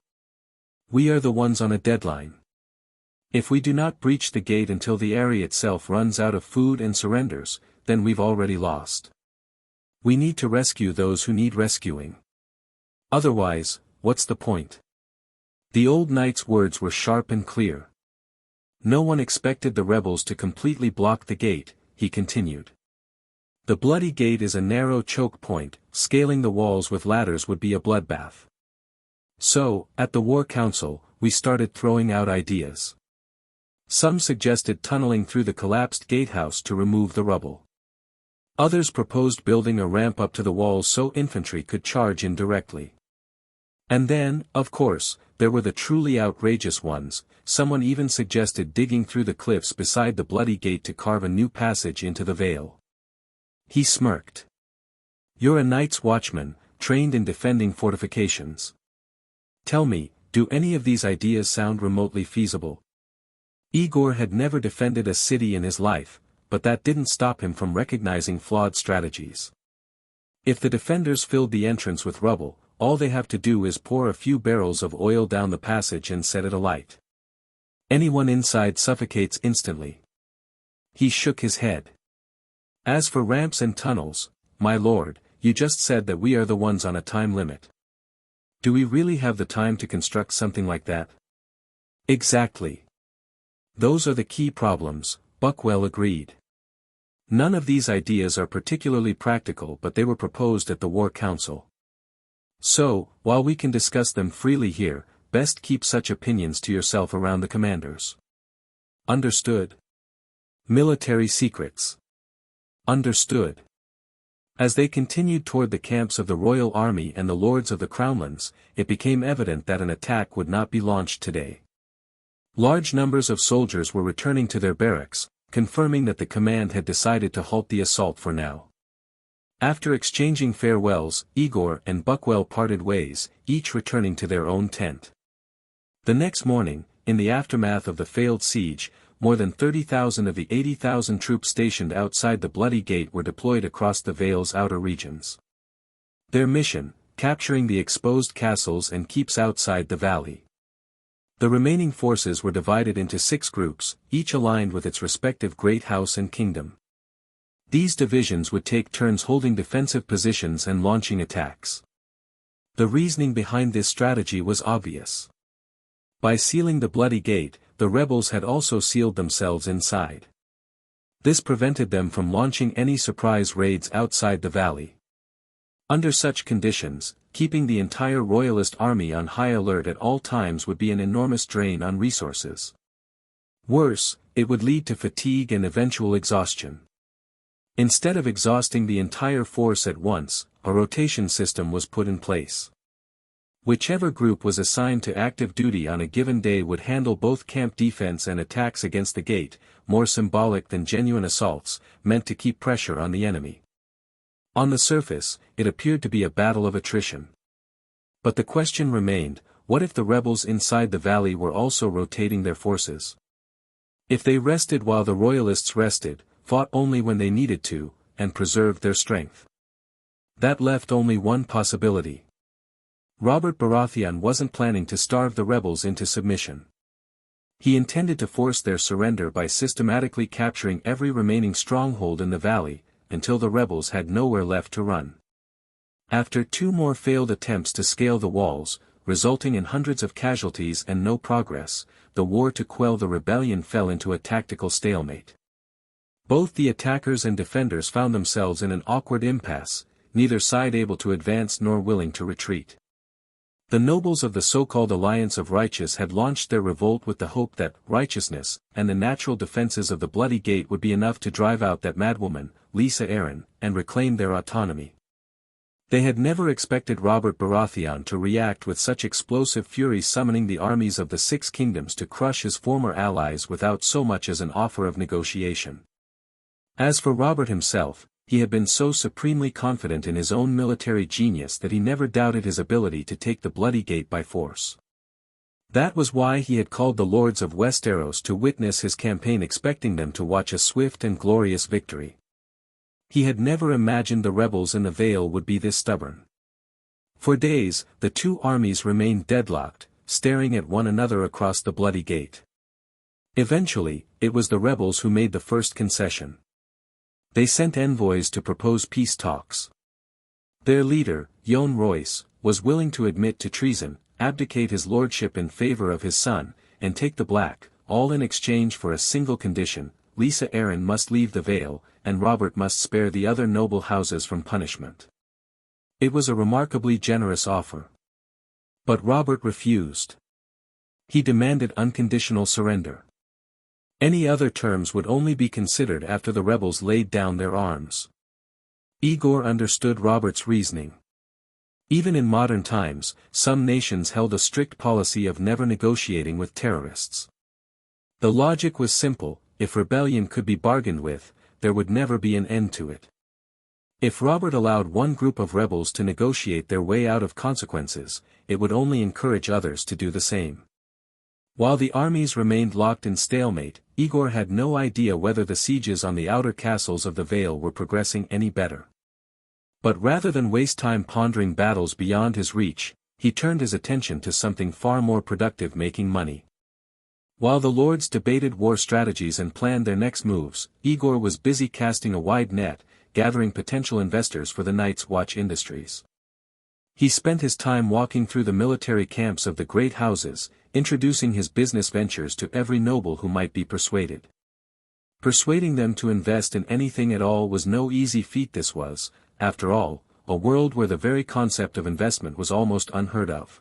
A: We are the ones on a deadline. If we do not breach the gate until the area itself runs out of food and surrenders, then we've already lost. We need to rescue those who need rescuing. Otherwise, what's the point? The old knight's words were sharp and clear. No one expected the rebels to completely block the gate, he continued. The bloody gate is a narrow choke point, scaling the walls with ladders would be a bloodbath. So, at the War Council, we started throwing out ideas. Some suggested tunneling through the collapsed gatehouse to remove the rubble. Others proposed building a ramp up to the walls so infantry could charge in directly. And then, of course, there were the truly outrageous ones. Someone even suggested digging through the cliffs beside the bloody gate to carve a new passage into the Vale. He smirked. You're a Night's Watchman, trained in defending fortifications. Tell me, do any of these ideas sound remotely feasible? Aegor had never defended a city in his life, but that didn't stop him from recognizing flawed strategies. If the defenders filled the entrance with rubble, all they have to do is pour a few barrels of oil down the passage and set it alight. Anyone inside suffocates instantly. He shook his head. As for ramps and tunnels, my lord, you just said that we are the ones on a time limit. Do we really have the time to construct something like that? Exactly. Those are the key problems, Buckwell agreed. None of these ideas are particularly practical, but they were proposed at the War Council. So, while we can discuss them freely here, best keep such opinions to yourself around the commanders. Understood? Military secrets. Understood. As they continued toward the camps of the Royal Army and the Lords of the Crownlands, it became evident that an attack would not be launched today. Large numbers of soldiers were returning to their barracks, confirming that the command had decided to halt the assault for now. After exchanging farewells, Aegor and Buckwell parted ways, each returning to their own tent. The next morning, in the aftermath of the failed siege, more than 30,000 of the 80,000 troops stationed outside the Bloody Gate were deployed across the Vale's outer regions. Their mission, capturing the exposed castles and keeps outside the valley. The remaining forces were divided into 6 groups, each aligned with its respective great house and kingdom. These divisions would take turns holding defensive positions and launching attacks. The reasoning behind this strategy was obvious. By sealing the Bloody Gate, the rebels had also sealed themselves inside. This prevented them from launching any surprise raids outside the valley. Under such conditions, keeping the entire royalist army on high alert at all times would be an enormous drain on resources. Worse, it would lead to fatigue and eventual exhaustion. Instead of exhausting the entire force at once, a rotation system was put in place. Whichever group was assigned to active duty on a given day would handle both camp defense and attacks against the gate, more symbolic than genuine assaults, meant to keep pressure on the enemy. On the surface, it appeared to be a battle of attrition. But the question remained, what if the rebels inside the valley were also rotating their forces? If they rested while the royalists rested, fought only when they needed to, and preserved their strength? That left only one possibility. Robert Baratheon wasn't planning to starve the rebels into submission. He intended to force their surrender by systematically capturing every remaining stronghold in the valley, until the rebels had nowhere left to run. After 2 more failed attempts to scale the walls, resulting in hundreds of casualties and no progress, the war to quell the rebellion fell into a tactical stalemate. Both the attackers and defenders found themselves in an awkward impasse, neither side able to advance nor willing to retreat. The nobles of the so-called Alliance of Righteous had launched their revolt with the hope that righteousness and the natural defenses of the Bloody Gate would be enough to drive out that madwoman, Lisa Arryn, and reclaim their autonomy. They had never expected Robert Baratheon to react with such explosive fury, summoning the armies of the 6 kingdoms to crush his former allies without so much as an offer of negotiation. As for Robert himself, he had been so supremely confident in his own military genius that he never doubted his ability to take the Bloody Gate by force. That was why he had called the Lords of Westeros to witness his campaign, expecting them to watch a swift and glorious victory. He had never imagined the rebels in the Vale would be this stubborn. For days, the two armies remained deadlocked, staring at one another across the bloody gate. Eventually, it was the rebels who made the first concession. They sent envoys to propose peace talks. Their leader, Jon Royce, was willing to admit to treason, abdicate his lordship in favor of his son, and take the Black, all in exchange for a single condition: Lisa Arryn must leave the Vale, and Robert must spare the other noble houses from punishment. It was a remarkably generous offer. But Robert refused. He demanded unconditional surrender. Any other terms would only be considered after the rebels laid down their arms. Aegor understood Robert's reasoning. Even in modern times, some nations held a strict policy of never negotiating with terrorists. The logic was simple: if rebellion could be bargained with, there would never be an end to it. If Robert allowed one group of rebels to negotiate their way out of consequences, it would only encourage others to do the same. While the armies remained locked in stalemate, Aegor had no idea whether the sieges on the outer castles of the Vale were progressing any better. But rather than waste time pondering battles beyond his reach, he turned his attention to something far more productive: making money. While the lords debated war strategies and planned their next moves, Aegor was busy casting a wide net, gathering potential investors for the Night's Watch industries. He spent his time walking through the military camps of the great houses, introducing his business ventures to every noble who might be persuaded. Persuading them to invest in anything at all was no easy feat. This was, after all, a world where the very concept of investment was almost unheard of.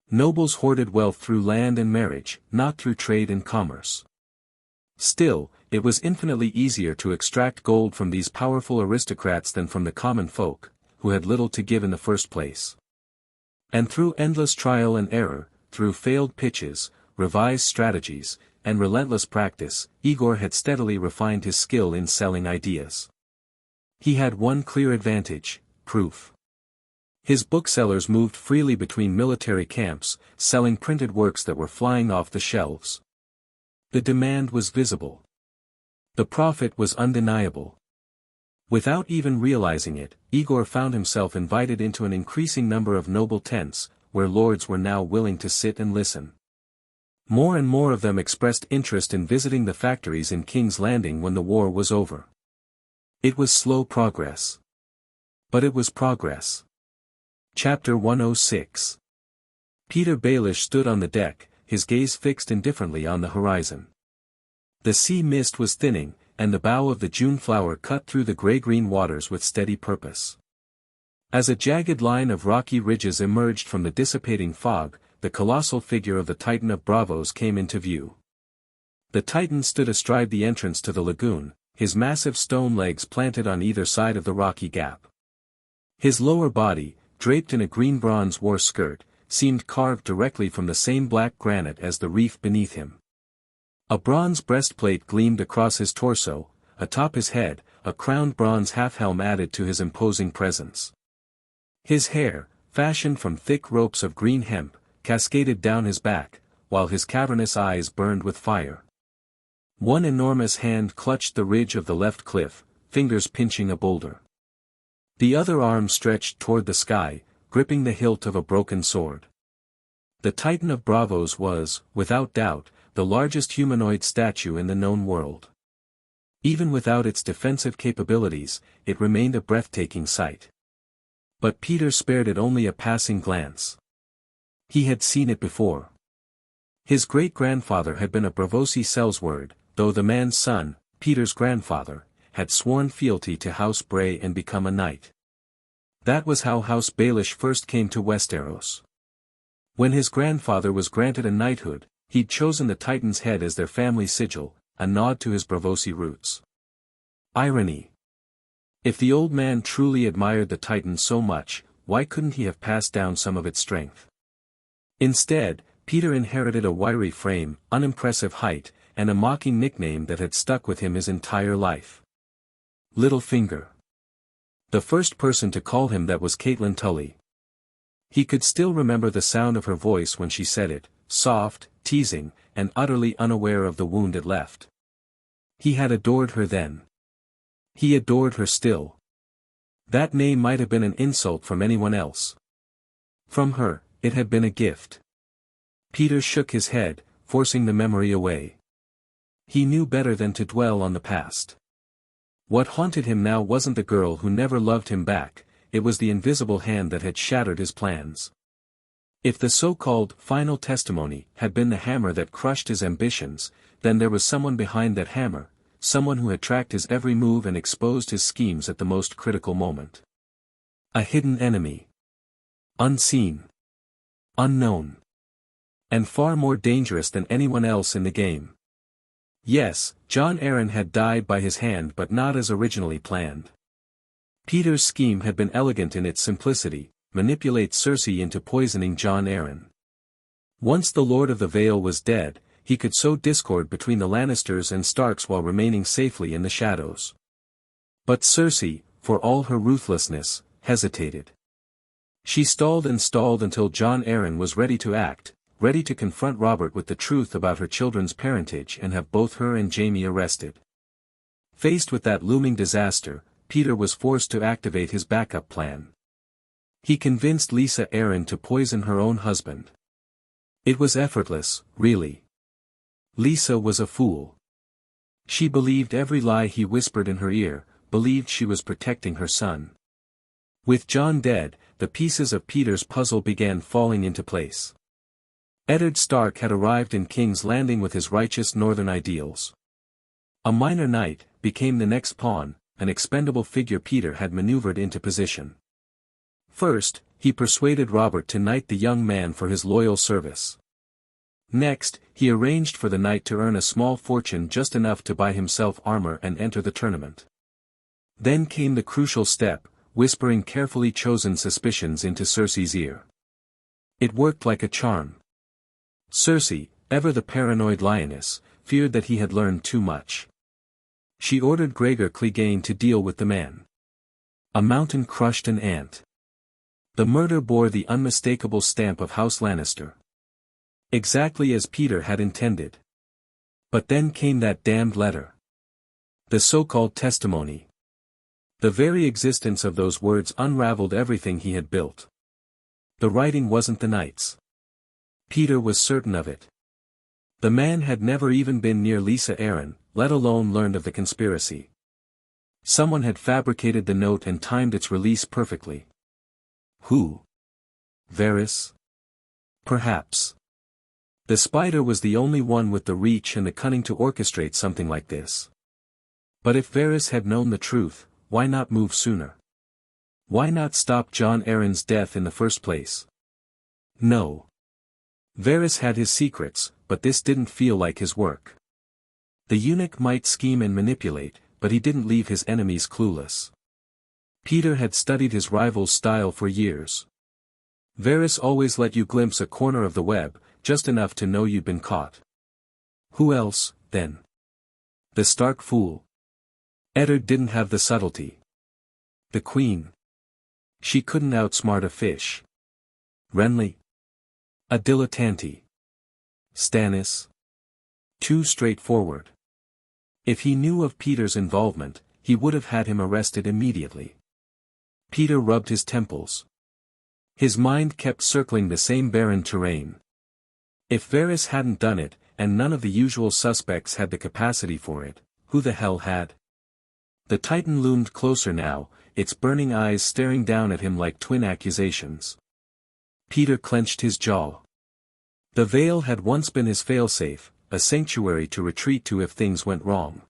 A: Nobles hoarded wealth through land and marriage, not through trade and commerce. Still, it was infinitely easier to extract gold from these powerful aristocrats than from the common folk, who had little to give in the first place. And through endless trial and error, through failed pitches, revised strategies, and relentless practice, Aegor had steadily refined his skill in selling ideas. He had one clear advantage: proof. His booksellers moved freely between military camps, selling printed works that were flying off the shelves. The demand was visible. The profit was undeniable. Without even realizing it, Aegor found himself invited into an increasing number of noble tents, where lords were now willing to sit and listen. More and more of them expressed interest in visiting the factories in King's Landing when the war was over. It was slow progress. But it was progress. Chapter 106. Peter Baelish stood on the deck, his gaze fixed indifferently on the horizon. The sea mist was thinning, and the bow of the June flower cut through the grey-green waters with steady purpose. As a jagged line of rocky ridges emerged from the dissipating fog, the colossal figure of the Titan of Braavos came into view. The Titan stood astride the entrance to the lagoon, his massive stone legs planted on either side of the rocky gap. His lower body, draped in a green-bronze war skirt, seemed carved directly from the same black granite as the reef beneath him. A bronze breastplate gleamed across his torso, atop his head, a crowned bronze half-helm added to his imposing presence. His hair, fashioned from thick ropes of green hemp, cascaded down his back, while his cavernous eyes burned with fire. One enormous hand clutched the ridge of the left cliff, fingers pinching a boulder. The other arm stretched toward the sky, gripping the hilt of a broken sword. The Titan of Braavos was, without doubt, the largest humanoid statue in the known world. Even without its defensive capabilities, it remained a breathtaking sight. But Peter spared it only a passing glance. He had seen it before. His great-grandfather had been a Braavosi sellsword, though the man's son, Peter's grandfather, had sworn fealty to House Bray and become a knight. That was how House Baelish first came to Westeros. When his grandfather was granted a knighthood, he'd chosen the Titan's head as their family sigil, a nod to his Braavosi roots. Irony. If the old man truly admired the Titan so much, why couldn't he have passed down some of its strength? Instead, Peter inherited a wiry frame, unimpressive height, and a mocking nickname that had stuck with him his entire life. Littlefinger. The first person to call him that was Catelyn Tully. He could still remember the sound of her voice when she said it, soft, teasing, and utterly unaware of the wound it left. He had adored her then. He adored her still. That name might have been an insult from anyone else. From her, it had been a gift. Peter shook his head, forcing the memory away. He knew better than to dwell on the past. What haunted him now wasn't the girl who never loved him back, it was the invisible hand that had shattered his plans. If the so-called final testimony had been the hammer that crushed his ambitions, then there was someone behind that hammer, someone who had tracked his every move and exposed his schemes at the most critical moment. A hidden enemy. Unseen. Unknown. And far more dangerous than anyone else in the game. Yes, Jon Arryn had died by his hand, but not as originally planned. Peter's scheme had been elegant in its simplicity: manipulate Cersei into poisoning Jon Arryn. Once the Lord of the Vale was dead, he could sow discord between the Lannisters and Starks while remaining safely in the shadows. But Cersei, for all her ruthlessness, hesitated. She stalled and stalled until Jon Arryn was ready to act, ready to confront Robert with the truth about her children's parentage and have both her and Jaime arrested. Faced with that looming disaster, Peter was forced to activate his backup plan. He convinced Lysa Arryn to poison her own husband. It was effortless, really. Lysa was a fool. She believed every lie he whispered in her ear, believed she was protecting her son. With Jon dead, the pieces of Peter's puzzle began falling into place. Eddard Stark had arrived in King's Landing with his righteous northern ideals. A minor knight became the next pawn, an expendable figure Peter had maneuvered into position. First, he persuaded Robert to knight the young man for his loyal service. Next, he arranged for the knight to earn a small fortune, just enough to buy himself armor and enter the tournament. Then came the crucial step, whispering carefully chosen suspicions into Cersei's ear. It worked like a charm. Cersei, ever the paranoid lioness, feared that he had learned too much. She ordered Gregor Clegane to deal with the man. A mountain crushed an ant. The murder bore the unmistakable stamp of House Lannister. Exactly as Peter had intended. But then came that damned letter. The so-called testimony. The very existence of those words unraveled everything he had built. The writing wasn't the knight's. Peter was certain of it. The man had never even been near Lysa Arryn, let alone learned of the conspiracy. Someone had fabricated the note and timed its release perfectly. Who? Varys? Perhaps. The Spider was the only one with the reach and the cunning to orchestrate something like this. But if Varys had known the truth, why not move sooner? Why not stop Jon Arryn's death in the first place? No. Varys had his secrets, but this didn't feel like his work. The eunuch might scheme and manipulate, but he didn't leave his enemies clueless. Peter had studied his rival's style for years. Varys always let you glimpse a corner of the web, just enough to know you'd been caught. Who else, then? The Stark fool. Eddard didn't have the subtlety. The Queen. She couldn't outsmart a fish. Renly. A dilettante. Stannis. Too straightforward. If he knew of Peter's involvement, he would have had him arrested immediately. Peter rubbed his temples. His mind kept circling the same barren terrain. If Varys hadn't done it, and none of the usual suspects had the capacity for it, who the hell had? The Titan loomed closer now, its burning eyes staring down at him like twin accusations. Peter clenched his jaw. The Vale had once been his failsafe, a sanctuary to retreat to if things went wrong.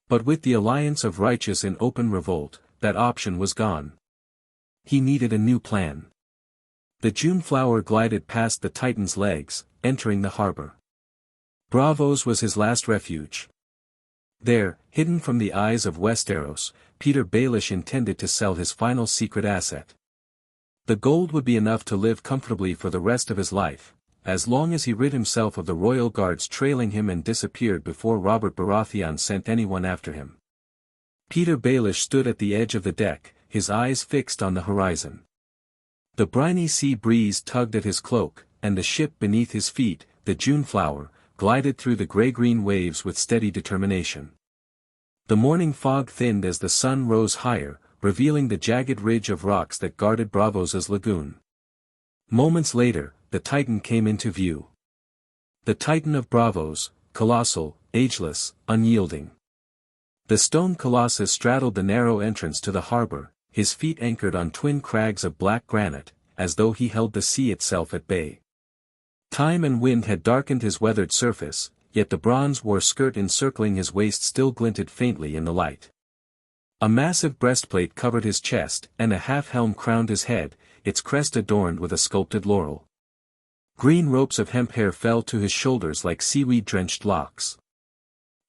A: But with the alliance of righteous in open revolt, that option was gone. He needed a new plan. The June flower glided past the Titan's legs, entering the harbor. Braavos was his last refuge. There, hidden from the eyes of Westeros, Peter Baelish intended to sell his final secret asset. The gold would be enough to live comfortably for the rest of his life, as long as he rid himself of the royal guards trailing him and disappeared before Robert Baratheon sent anyone after him. Peter Baelish stood at the edge of the deck, his eyes fixed on the horizon. The briny sea breeze tugged at his cloak, and the ship beneath his feet, the June flower, glided through the grey-green waves with steady determination. The morning fog thinned as the sun rose higher, revealing the jagged ridge of rocks that guarded Braavos' lagoon. Moments later, the Titan came into view. The Titan of Braavos, colossal, ageless, unyielding. The stone colossus straddled the narrow entrance to the harbor, his feet anchored on twin crags of black granite, as though he held the sea itself at bay. Time and wind had darkened his weathered surface, yet the bronze war skirt encircling his waist still glinted faintly in the light. A massive breastplate covered his chest, and a half-helm crowned his head, its crest adorned with a sculpted laurel. Green ropes of hemp hair fell to his shoulders like seaweed-drenched locks.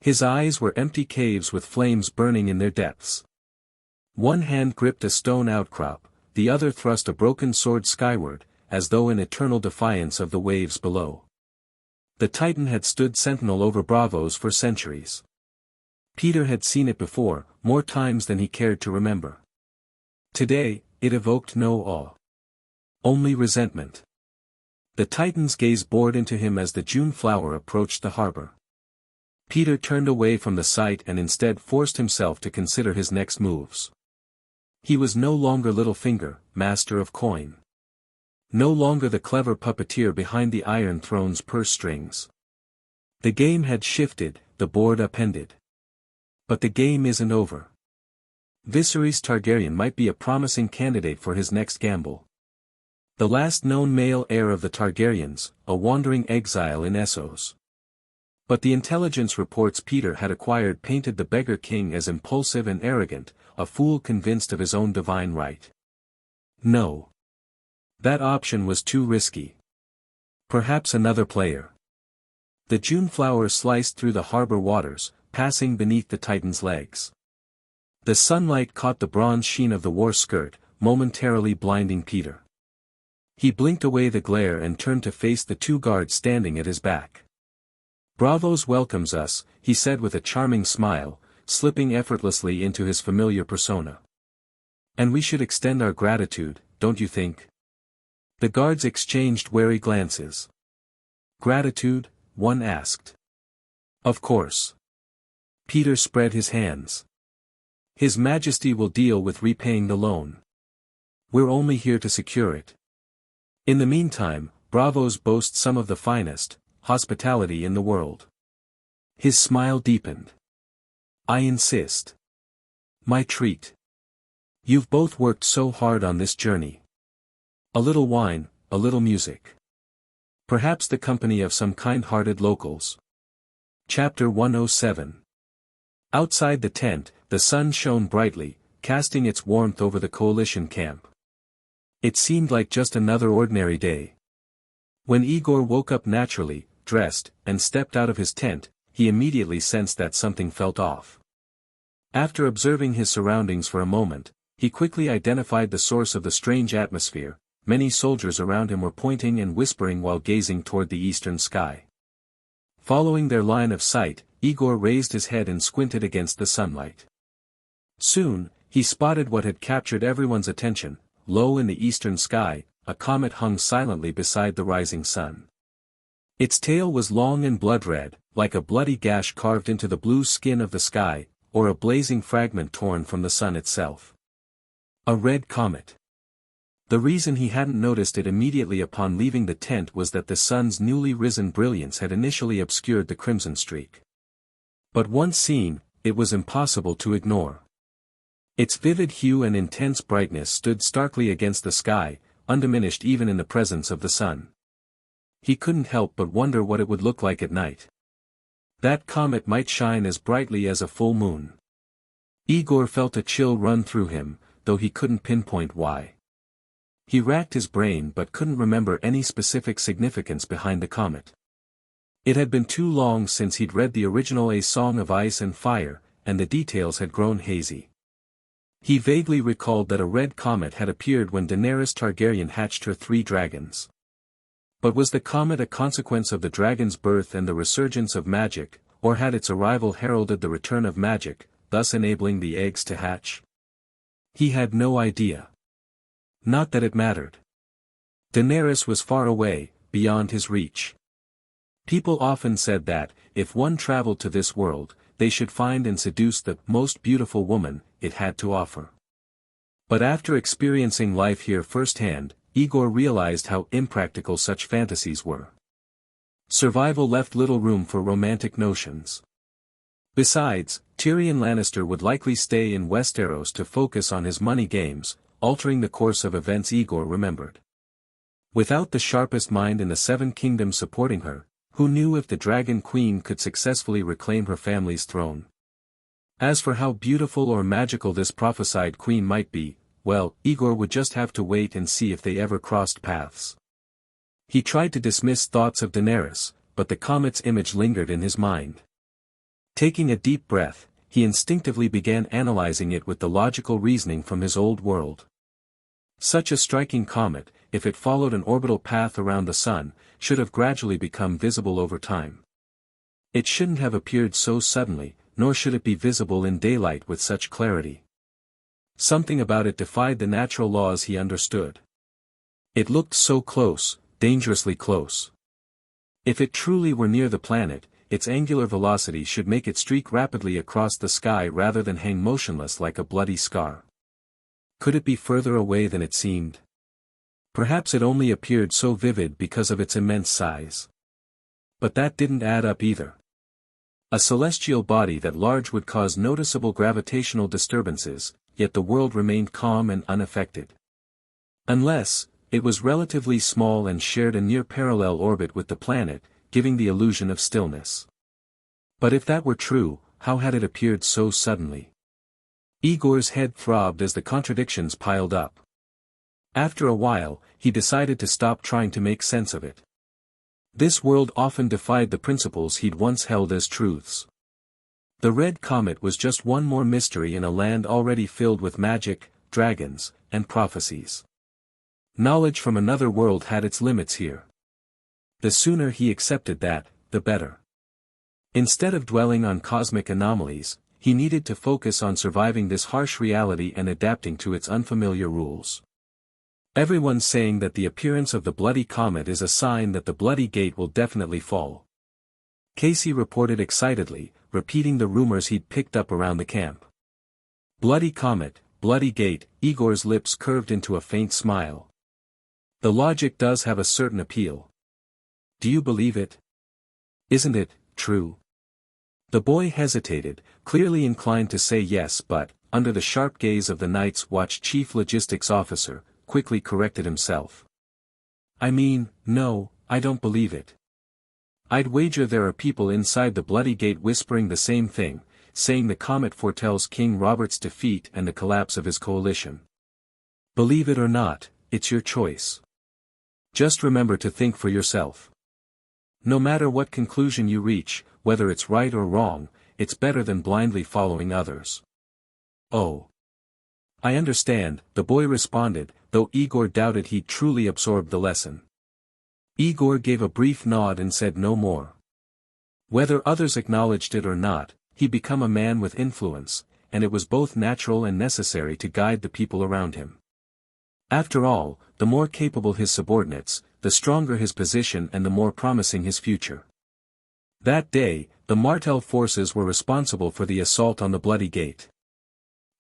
A: His eyes were empty caves with flames burning in their depths. One hand gripped a stone outcrop, the other thrust a broken sword skyward, as though in eternal defiance of the waves below. The Titan had stood sentinel over Braavos for centuries. Peter had seen it before, more times than he cared to remember. Today, it evoked no awe. Only resentment. The Titan's gaze bored into him as the June flower approached the harbor. Peter turned away from the sight and instead forced himself to consider his next moves. He was no longer Littlefinger, master of coin. No longer the clever puppeteer behind the Iron Throne's purse strings. The game had shifted, the board upended. But the game isn't over. Viserys Targaryen might be a promising candidate for his next gamble. The last known male heir of the Targaryens, a wandering exile in Essos. But the intelligence reports Peter had acquired painted the beggar king as impulsive and arrogant, a fool convinced of his own divine right. No. That option was too risky. Perhaps another player. The June flower sliced through the harbor waters, passing beneath the Titan's legs. The sunlight caught the bronze sheen of the war skirt, momentarily blinding Peter. He blinked away the glare and turned to face the two guards standing at his back. "Braavos welcomes us," he said with a charming smile, slipping effortlessly into his familiar persona. "And we should extend our gratitude, don't you think?" The guards exchanged wary glances. "Gratitude?" one asked. "Of course." Peter spread his hands. "His Majesty will deal with repaying the loan. We're only here to secure it. In the meantime, Braavos boasts some of the finest hospitality in the world." His smile deepened. "I insist. My treat. You've both worked so hard on this journey. A little wine, a little music. Perhaps the company of some kind-hearted locals." Chapter 107. Outside the tent, the sun shone brightly, casting its warmth over the coalition camp. It seemed like just another ordinary day. When Aegor woke up naturally, dressed, and stepped out of his tent, he immediately sensed that something felt off. After observing his surroundings for a moment, he quickly identified the source of the strange atmosphere. Many soldiers around him were pointing and whispering while gazing toward the eastern sky. Following their line of sight, Aegor raised his head and squinted against the sunlight. Soon, he spotted what had captured everyone's attention. Low in the eastern sky, a comet hung silently beside the rising sun. Its tail was long and blood-red, like a bloody gash carved into the blue skin of the sky, or a blazing fragment torn from the sun itself. A red comet. The reason he hadn't noticed it immediately upon leaving the tent was that the sun's newly risen brilliance had initially obscured the crimson streak. But once seen, it was impossible to ignore. Its vivid hue and intense brightness stood starkly against the sky, undiminished even in the presence of the sun. He couldn't help but wonder what it would look like at night. That comet might shine as brightly as a full moon. Aegor felt a chill run through him, though he couldn't pinpoint why. He racked his brain but couldn't remember any specific significance behind the comet. It had been too long since he'd read the original A Song of Ice and Fire, and the details had grown hazy. He vaguely recalled that a red comet had appeared when Daenerys Targaryen hatched her 3 dragons. But was the comet a consequence of the dragon's birth and the resurgence of magic, or had its arrival heralded the return of magic, thus enabling the eggs to hatch? He had no idea. Not that it mattered. Daenerys was far away, beyond his reach. People often said that, if one traveled to this world, they should find and seduce the most beautiful woman it had to offer. But after experiencing life here firsthand, Aegor realized how impractical such fantasies were. Survival left little room for romantic notions. Besides, Tyrion Lannister would likely stay in Westeros to focus on his money games, altering the course of events. Aegor remembered. Without the sharpest mind in the Seven Kingdoms supporting her, who knew if the Dragon Queen could successfully reclaim her family's throne? As for how beautiful or magical this prophesied queen might be, well, Aegor would just have to wait and see if they ever crossed paths. He tried to dismiss thoughts of Daenerys, but the comet's image lingered in his mind. Taking a deep breath, he instinctively began analyzing it with the logical reasoning from his old world. Such a striking comet, if it followed an orbital path around the sun, should have gradually become visible over time. It shouldn't have appeared so suddenly, nor should it be visible in daylight with such clarity. Something about it defied the natural laws he understood. It looked so close, dangerously close. If it truly were near the planet, its angular velocity should make it streak rapidly across the sky rather than hang motionless like a bloody scar. Could it be further away than it seemed? Perhaps it only appeared so vivid because of its immense size. But that didn't add up either. A celestial body that large would cause noticeable gravitational disturbances, yet the world remained calm and unaffected. Unless, it was relatively small and shared a near-parallel orbit with the planet, giving the illusion of stillness. But if that were true, how had it appeared so suddenly? Aegor's head throbbed as the contradictions piled up. After a while, he decided to stop trying to make sense of it. This world often defied the principles he'd once held as truths. The Red Comet was just one more mystery in a land already filled with magic, dragons, and prophecies. Knowledge from another world had its limits here. The sooner he accepted that, the better. Instead of dwelling on cosmic anomalies, he needed to focus on surviving this harsh reality and adapting to its unfamiliar rules. Everyone's saying that the appearance of the bloody comet is a sign that the bloody gate will definitely fall. Casey reported excitedly, repeating the rumors he'd picked up around the camp. Bloody comet, bloody gate. Aegor's lips curved into a faint smile. The logic does have a certain appeal. Do you believe it? Isn't it true? The boy hesitated, clearly inclined to say yes, but, under the sharp gaze of the Night's Watch chief logistics officer, quickly corrected himself. I mean, no, I don't believe it. I'd wager there are people inside the bloody gate whispering the same thing, saying the comet foretells King Robert's defeat and the collapse of his coalition. Believe it or not, it's your choice. Just remember to think for yourself. No matter what conclusion you reach, whether it's right or wrong, it's better than blindly following others. Oh. I understand, the boy responded, though Aegor doubted he'd truly absorbed the lesson. Aegor gave a brief nod and said no more. Whether others acknowledged it or not, he'd become a man with influence, and it was both natural and necessary to guide the people around him. After all, the more capable his subordinates, the stronger his position and the more promising his future. That day, the Martell forces were responsible for the assault on the bloody gate.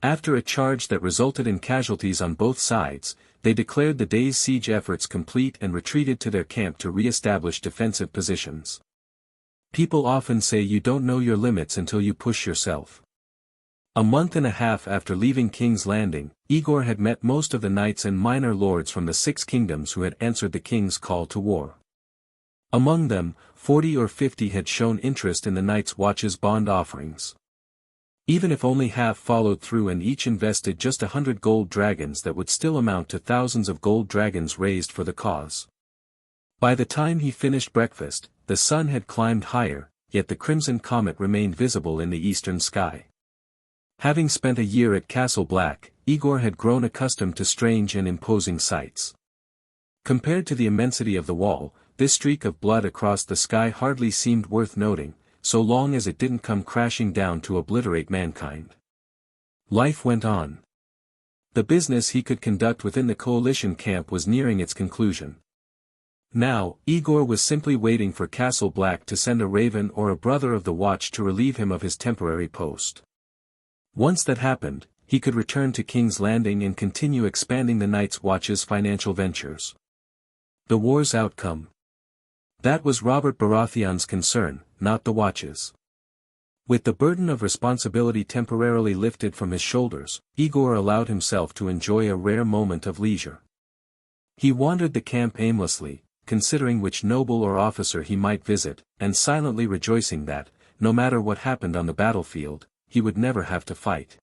A: After a charge that resulted in casualties on both sides, they declared the day's siege efforts complete and retreated to their camp to re-establish defensive positions. People often say you don't know your limits until you push yourself. A month and a half after leaving King's Landing, Aegor had met most of the knights and minor lords from the Six Kingdoms who had answered the king's call to war. Among them, 40 or 50 had shown interest in the Night's Watch's bond offerings. Even if only half followed through and each invested just 100 gold dragons, that would still amount to thousands of gold dragons raised for the cause. By the time he finished breakfast, the sun had climbed higher, yet the crimson comet remained visible in the eastern sky. Having spent a year at Castle Black, Aegor had grown accustomed to strange and imposing sights. Compared to the immensity of the wall, this streak of blood across the sky hardly seemed worth noting, so long as it didn't come crashing down to obliterate mankind. Life went on. The business he could conduct within the coalition camp was nearing its conclusion. Now, Aegor was simply waiting for Castle Black to send a raven or a brother of the Watch to relieve him of his temporary post. Once that happened, he could return to King's Landing and continue expanding the Night's Watch's financial ventures. The war's outcome. That was Robert Baratheon's concern, not the Watch's. With the burden of responsibility temporarily lifted from his shoulders, Aegor allowed himself to enjoy a rare moment of leisure. He wandered the camp aimlessly, considering which noble or officer he might visit, and silently rejoicing that, no matter what happened on the battlefield, he would never have to fight.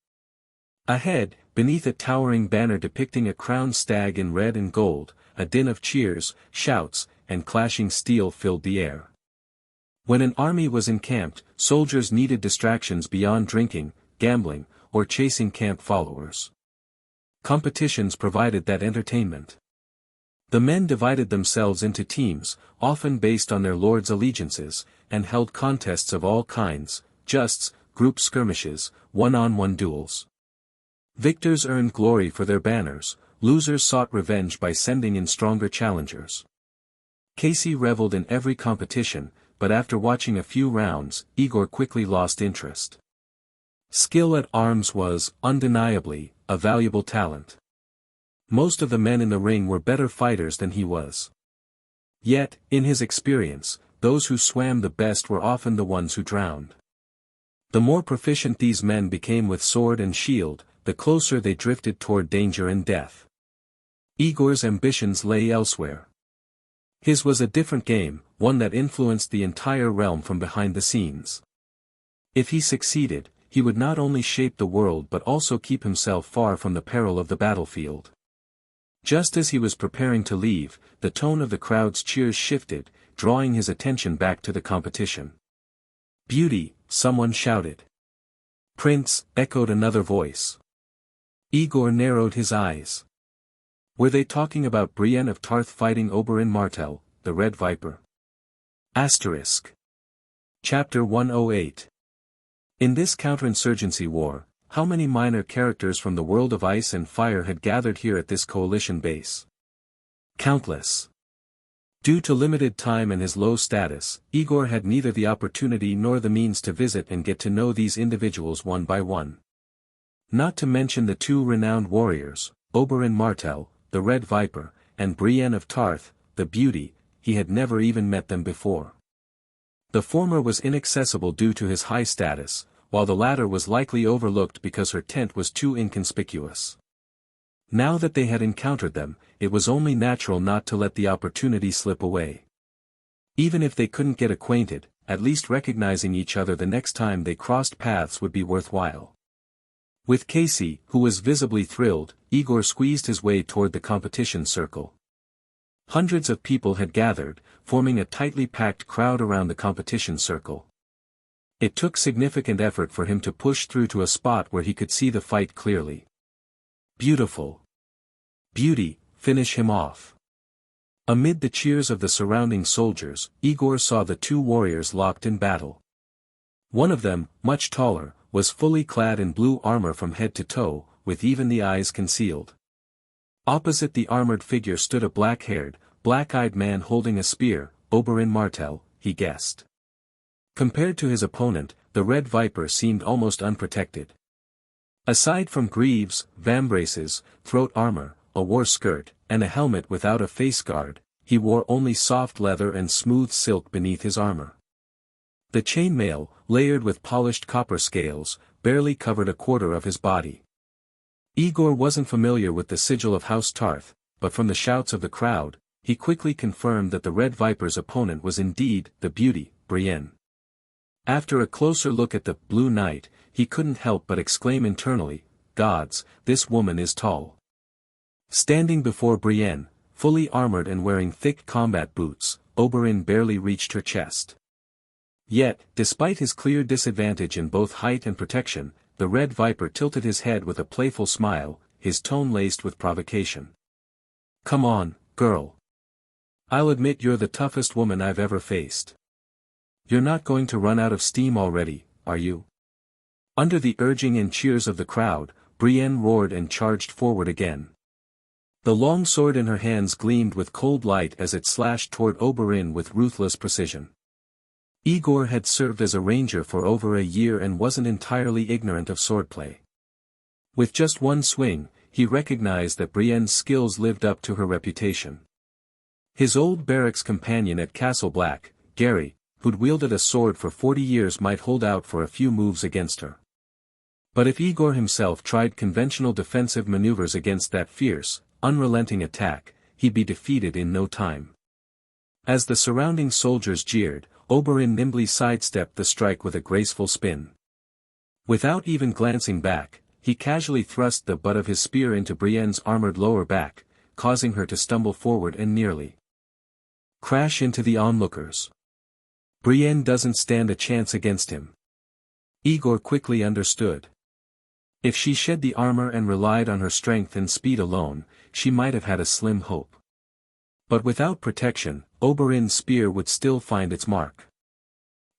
A: Ahead, beneath a towering banner depicting a crowned stag in red and gold, a din of cheers, shouts, and clashing steel filled the air. When an army was encamped, soldiers needed distractions beyond drinking, gambling, or chasing camp followers. Competitions provided that entertainment. The men divided themselves into teams, often based on their lord's allegiances, and held contests of all kinds, justs, group skirmishes, one-on-one duels. Victors earned glory for their banners, losers sought revenge by sending in stronger challengers. Casey reveled in every competition, but after watching a few rounds, Aegor quickly lost interest. Skill at arms was, undeniably, a valuable talent. Most of the men in the ring were better fighters than he was. Yet, in his experience, those who swam the best were often the ones who drowned. The more proficient these men became with sword and shield, the closer they drifted toward danger and death. Aegor's ambitions lay elsewhere. His was a different game, one that influenced the entire realm from behind the scenes. If he succeeded, he would not only shape the world but also keep himself far from the peril of the battlefield. Just as he was preparing to leave, the tone of the crowd's cheers shifted, drawing his attention back to the competition. "Beauty," someone shouted. "Prince," echoed another voice. Aegor narrowed his eyes. Were they talking about Brienne of Tarth fighting Oberyn Martell, the Red Viper? Chapter 108. In this counterinsurgency war, how many minor characters from the world of ice and fire had gathered here at this coalition base? Countless. Due to limited time and his low status, Aegor had neither the opportunity nor the means to visit and get to know these individuals one by one. Not to mention the two renowned warriors, Oberyn Martell, the Red Viper, and Brienne of Tarth, the Beauty, he had never even met them before. The former was inaccessible due to his high status, while the latter was likely overlooked because her tent was too inconspicuous. Now that they had encountered them, it was only natural not to let the opportunity slip away. Even if they couldn't get acquainted, at least recognizing each other the next time they crossed paths would be worthwhile. With Casey, who was visibly thrilled, Aegor squeezed his way toward the competition circle. Hundreds of people had gathered, forming a tightly packed crowd around the competition circle. It took significant effort for him to push through to a spot where he could see the fight clearly. "Beautiful. Beauty, finish him off." Amid the cheers of the surrounding soldiers, Aegor saw the two warriors locked in battle. One of them, much taller, was fully clad in blue armor from head to toe, with even the eyes concealed. Opposite the armored figure stood a black-haired, black-eyed man holding a spear, Oberyn Martell, he guessed. Compared to his opponent, the Red Viper seemed almost unprotected. Aside from greaves, vambraces, throat armor, a war skirt, and a helmet without a face guard, he wore only soft leather and smooth silk beneath his armor. The chainmail, layered with polished copper scales, barely covered a quarter of his body. Aegor wasn't familiar with the sigil of House Tarth, but from the shouts of the crowd, he quickly confirmed that the Red Viper's opponent was indeed the Beauty, Brienne. After a closer look at the Blue Knight, he couldn't help but exclaim internally, "Gods, this woman is tall." Standing before Brienne, fully armored and wearing thick combat boots, Oberyn barely reached her chest. Yet, despite his clear disadvantage in both height and protection, the Red Viper tilted his head with a playful smile, his tone laced with provocation. "Come on, girl. I'll admit you're the toughest woman I've ever faced. You're not going to run out of steam already, are you?" Under the urging and cheers of the crowd, Brienne roared and charged forward again. The long sword in her hands gleamed with cold light as it slashed toward Oberyn with ruthless precision. Aegor had served as a ranger for over a year and wasn't entirely ignorant of swordplay. With just one swing, he recognized that Brienne's skills lived up to her reputation. His old barracks companion at Castle Black, Gary, who'd wielded a sword for 40 years, might hold out for a few moves against her. But if Aegor himself tried conventional defensive maneuvers against that fierce, unrelenting attack, he'd be defeated in no time. As the surrounding soldiers jeered, Oberyn nimbly sidestepped the strike with a graceful spin. Without even glancing back, he casually thrust the butt of his spear into Brienne's armored lower back, causing her to stumble forward and nearly crash into the onlookers. Brienne doesn't stand a chance against him. Aegor quickly understood. If she shed the armor and relied on her strength and speed alone, she might have had a slim hope. But without protection, Oberyn's spear would still find its mark.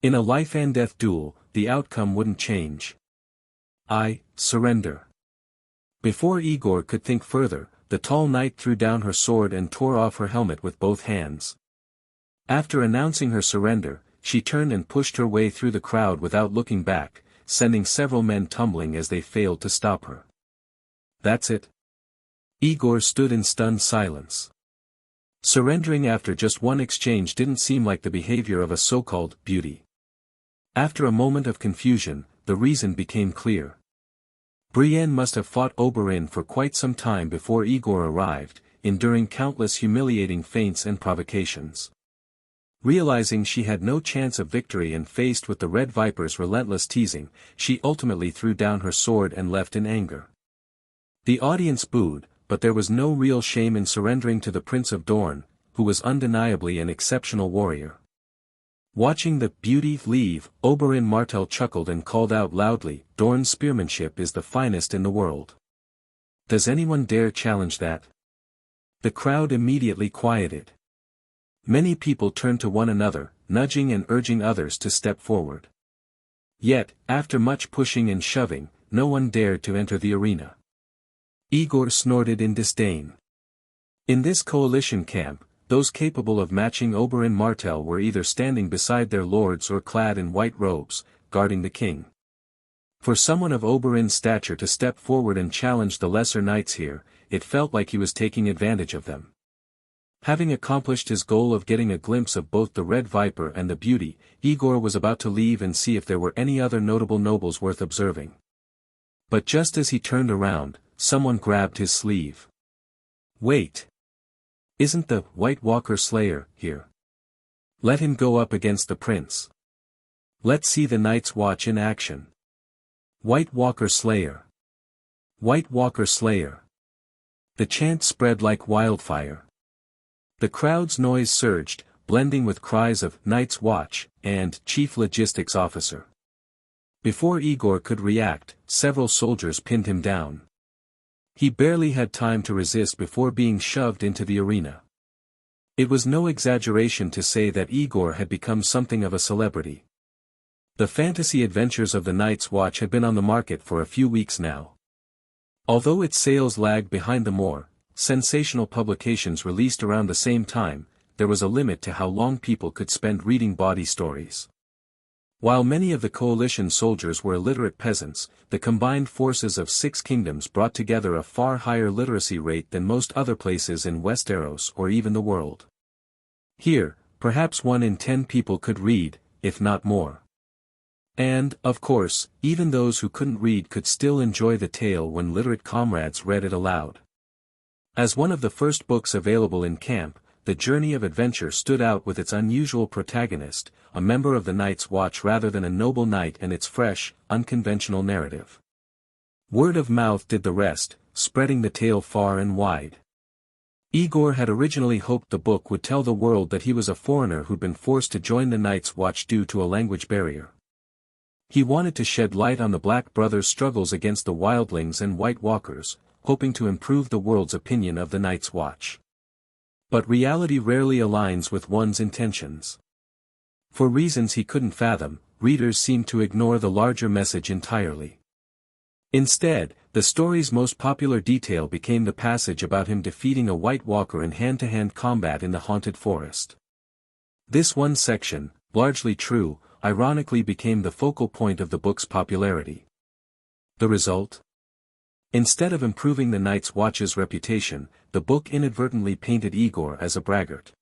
A: In a life-and-death duel, the outcome wouldn't change. I surrender. Before Aegor could think further, the tall knight threw down her sword and tore off her helmet with both hands. After announcing her surrender, she turned and pushed her way through the crowd without looking back, sending several men tumbling as they failed to stop her. That's it. Aegor stood in stunned silence. Surrendering after just one exchange didn't seem like the behavior of a so-called beauty. After a moment of confusion, the reason became clear. Brienne must have fought Oberyn for quite some time before Aegor arrived, enduring countless humiliating feints and provocations. Realizing she had no chance of victory and faced with the Red Viper's relentless teasing, she ultimately threw down her sword and left in anger. The audience booed, but there was no real shame in surrendering to the Prince of Dorne, who was undeniably an exceptional warrior. Watching the beauty leave, Oberyn Martell chuckled and called out loudly, "Dorne's spearmanship is the finest in the world. Does anyone dare challenge that?" The crowd immediately quieted. Many people turned to one another, nudging and urging others to step forward. Yet, after much pushing and shoving, no one dared to enter the arena. Aegor snorted in disdain. In this coalition camp, those capable of matching Oberyn Martell were either standing beside their lords or clad in white robes, guarding the king. For someone of Oberyn's stature to step forward and challenge the lesser knights here, it felt like he was taking advantage of them. Having accomplished his goal of getting a glimpse of both the Red Viper and the beauty, Aegor was about to leave and see if there were any other notable nobles worth observing. But just as he turned around, someone grabbed his sleeve. "Wait! Isn't the White Walker Slayer here? Let him go up against the prince. Let's see the Night's Watch in action. White Walker Slayer! White Walker Slayer!" The chant spread like wildfire. The crowd's noise surged, blending with cries of "Night's Watch" and "Chief Logistics Officer." Before Aegor could react, several soldiers pinned him down. He barely had time to resist before being shoved into the arena. It was no exaggeration to say that Aegor had become something of a celebrity. The fantasy adventures of the Night's Watch had been on the market for a few weeks now. Although its sales lagged behind the more sensational publications released around the same time, there was a limit to how long people could spend reading bawdy stories. While many of the coalition soldiers were illiterate peasants, the combined forces of 6 kingdoms brought together a far higher literacy rate than most other places in Westeros or even the world. Here, perhaps 1 in 10 people could read, if not more. And, of course, even those who couldn't read could still enjoy the tale when literate comrades read it aloud. As one of the first books available in camp, The Journey of Adventure stood out with its unusual protagonist, a member of the Night's Watch rather than a noble knight, and its fresh, unconventional narrative. Word of mouth did the rest, spreading the tale far and wide. Aegor had originally hoped the book would tell the world that he was a foreigner who'd been forced to join the Night's Watch due to a language barrier. He wanted to shed light on the Black Brothers' struggles against the Wildlings and White Walkers, hoping to improve the world's opinion of the Night's Watch. But reality rarely aligns with one's intentions. For reasons he couldn't fathom, readers seemed to ignore the larger message entirely. Instead, the story's most popular detail became the passage about him defeating a White Walker in hand-to-hand combat in the haunted forest. This one section, largely true, ironically became the focal point of the book's popularity. The result? Instead of improving the Night's Watch's reputation, the book inadvertently painted Aegor as a braggart.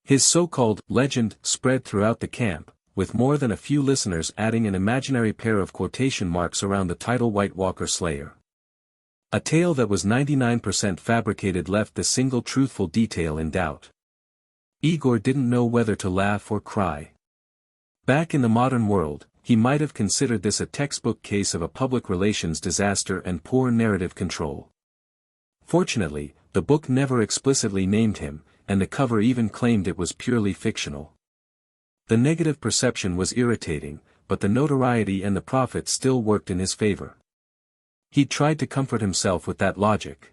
A: His so-called legend spread throughout the camp, with more than a few listeners adding an imaginary pair of quotation marks around the title White Walker Slayer. A tale that was 99% fabricated left the single truthful detail in doubt. Aegor didn't know whether to laugh or cry. Back in the modern world, he might have considered this a textbook case of a public relations disaster and poor narrative control. Fortunately, the book never explicitly named him, and the cover even claimed it was purely fictional. The negative perception was irritating, but the notoriety and the profit still worked in his favor. He tried to comfort himself with that logic.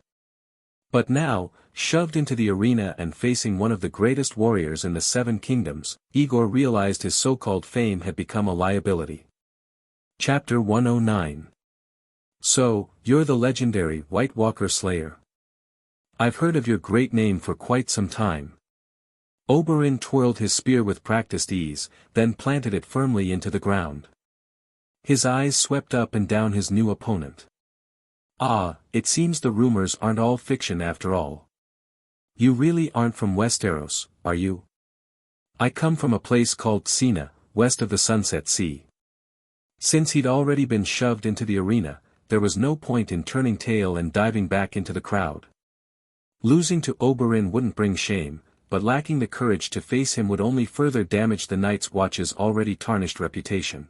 A: But now, shoved into the arena and facing one of the greatest warriors in the Seven Kingdoms, Aegor realized his so-called fame had become a liability. Chapter 109. So, you're the legendary White Walker Slayer. I've heard of your great name for quite some time. Oberyn twirled his spear with practiced ease, then planted it firmly into the ground. His eyes swept up and down his new opponent. Ah, it seems the rumors aren't all fiction after all. You really aren't from Westeros, are you? I come from a place called Sena, west of the Sunset Sea. Since he'd already been shoved into the arena, there was no point in turning tail and diving back into the crowd. Losing to Oberyn wouldn't bring shame, but lacking the courage to face him would only further damage the Night's Watch's already tarnished reputation.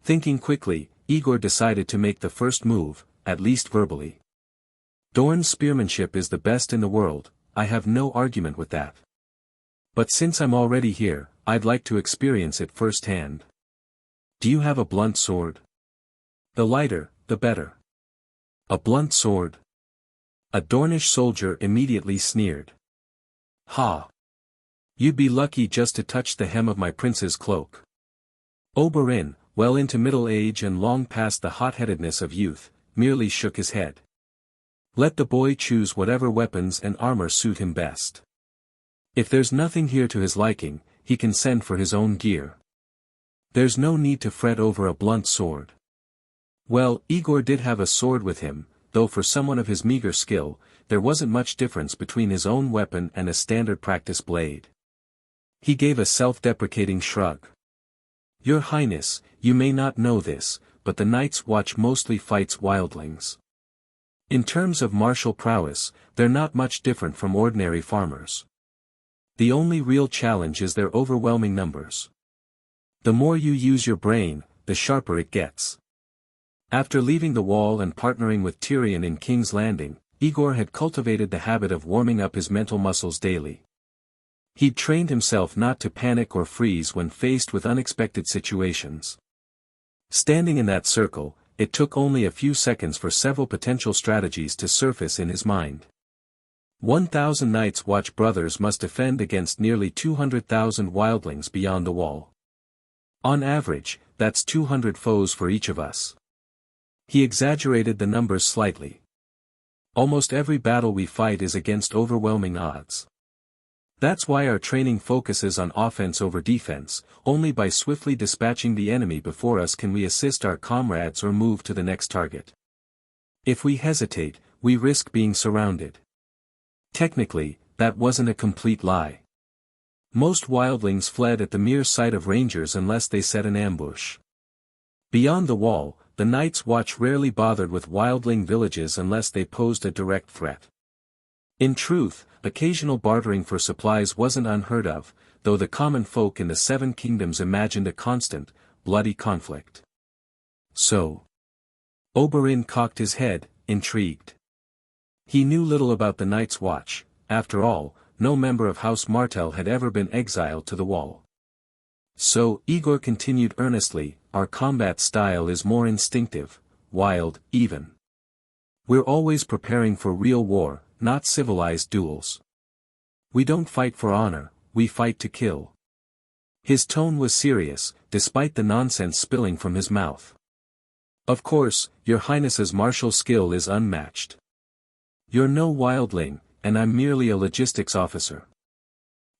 A: Thinking quickly, Aegor decided to make the first move, at least verbally. Dorne's spearmanship is the best in the world, I have no argument with that. But since I'm already here, I'd like to experience it firsthand. Do you have a blunt sword? The lighter, the better. A blunt sword? A Dornish soldier immediately sneered. Ha! You'd be lucky just to touch the hem of my prince's cloak. Oberyn, well into middle age and long past the hot-headedness of youth, merely shook his head. Let the boy choose whatever weapons and armor suit him best. If there's nothing here to his liking, he can send for his own gear. There's no need to fret over a blunt sword. Well, Aegor did have a sword with him, though for someone of his meager skill, there wasn't much difference between his own weapon and a standard practice blade. He gave a self-deprecating shrug. Your Highness, you may not know this, but the Night's Watch mostly fights wildlings. In terms of martial prowess, they're not much different from ordinary farmers. The only real challenge is their overwhelming numbers. The more you use your brain, the sharper it gets. After leaving the Wall and partnering with Tyrion in King's Landing, Aegor had cultivated the habit of warming up his mental muscles daily. He'd trained himself not to panic or freeze when faced with unexpected situations. Standing in that circle, it took only a few seconds for several potential strategies to surface in his mind. 1,000 Night's Watch brothers must defend against nearly 200,000 wildlings beyond the Wall. On average, that's 200 foes for each of us. He exaggerated the numbers slightly. Almost every battle we fight is against overwhelming odds. That's why our training focuses on offense over defense. Only by swiftly dispatching the enemy before us can we assist our comrades or move to the next target. If we hesitate, we risk being surrounded. Technically, that wasn't a complete lie. Most wildlings fled at the mere sight of rangers unless they set an ambush. Beyond the Wall, the Night's Watch rarely bothered with wildling villages unless they posed a direct threat. In truth, occasional bartering for supplies wasn't unheard of, though the common folk in the Seven Kingdoms imagined a constant, bloody conflict. So. Oberyn cocked his head, intrigued. He knew little about the Night's Watch. After all, no member of House Martell had ever been exiled to the Wall. So, Aegor continued earnestly, our combat style is more instinctive, wild, even. We're always preparing for real war, not civilized duels. We don't fight for honor, we fight to kill. His tone was serious, despite the nonsense spilling from his mouth. Of course, your Highness's martial skill is unmatched. You're no wildling, and I'm merely a logistics officer.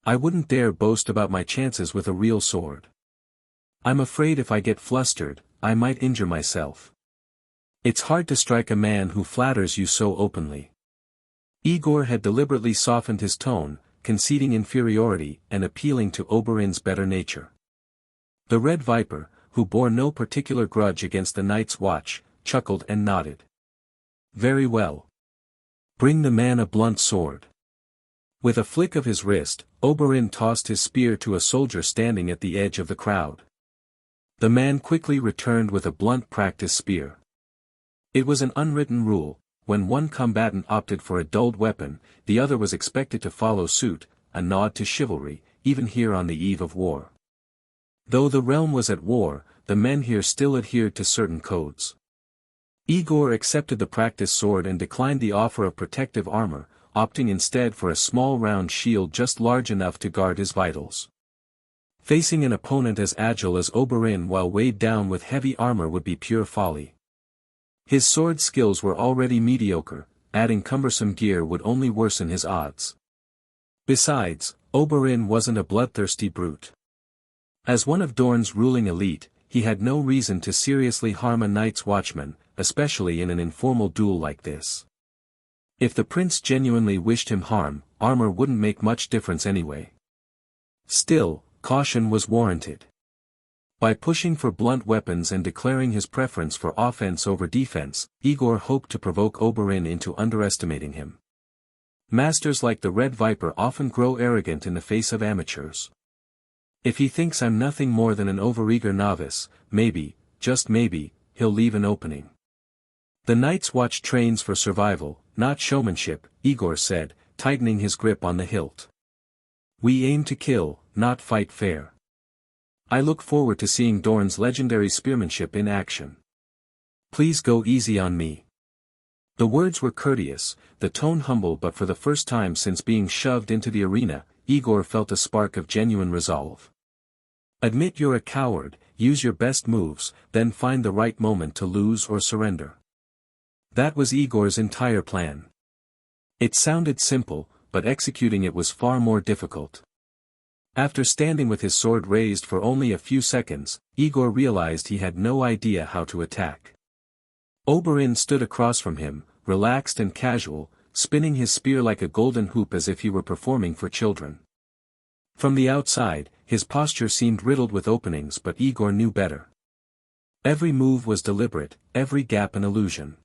A: I wouldn't dare boast about my chances with a real sword. I'm afraid if I get flustered, I might injure myself. It's hard to strike a man who flatters you so openly. Aegor had deliberately softened his tone, conceding inferiority and appealing to Oberyn's better nature. The Red Viper, who bore no particular grudge against the Night's Watch, chuckled and nodded. Very well. Bring the man a blunt sword. With a flick of his wrist, Oberyn tossed his spear to a soldier standing at the edge of the crowd. The man quickly returned with a blunt practice spear. It was an unwritten rule: when one combatant opted for a dulled weapon, the other was expected to follow suit, a nod to chivalry, even here on the eve of war. Though the realm was at war, the men here still adhered to certain codes. Aegor accepted the practice sword and declined the offer of protective armor, opting instead for a small round shield just large enough to guard his vitals. Facing an opponent as agile as Oberyn while weighed down with heavy armor would be pure folly. His sword skills were already mediocre, adding cumbersome gear would only worsen his odds. Besides, Oberyn wasn't a bloodthirsty brute. As one of Dorne's ruling elite, he had no reason to seriously harm a Night's Watchman, especially in an informal duel like this. If the prince genuinely wished him harm, armor wouldn't make much difference anyway. Still, caution was warranted. By pushing for blunt weapons and declaring his preference for offense over defense, Aegor hoped to provoke Oberyn into underestimating him. Masters like the Red Viper often grow arrogant in the face of amateurs. If he thinks I'm nothing more than an overeager novice, maybe, just maybe, he'll leave an opening. The Night's Watch trains for survival, not showmanship, Aegor said, tightening his grip on the hilt. We aim to kill, not fight fair. I look forward to seeing Dorne's legendary spearmanship in action. Please go easy on me. The words were courteous, the tone humble, but for the first time since being shoved into the arena, Aegor felt a spark of genuine resolve. Admit you're a coward, use your best moves, then find the right moment to lose or surrender. That was Aegor's entire plan. It sounded simple, but executing it was far more difficult. After standing with his sword raised for only a few seconds, Aegor realized he had no idea how to attack. Oberyn stood across from him, relaxed and casual, spinning his spear like a golden hoop as if he were performing for children. From the outside, his posture seemed riddled with openings, but Aegor knew better. Every move was deliberate, every gap an illusion.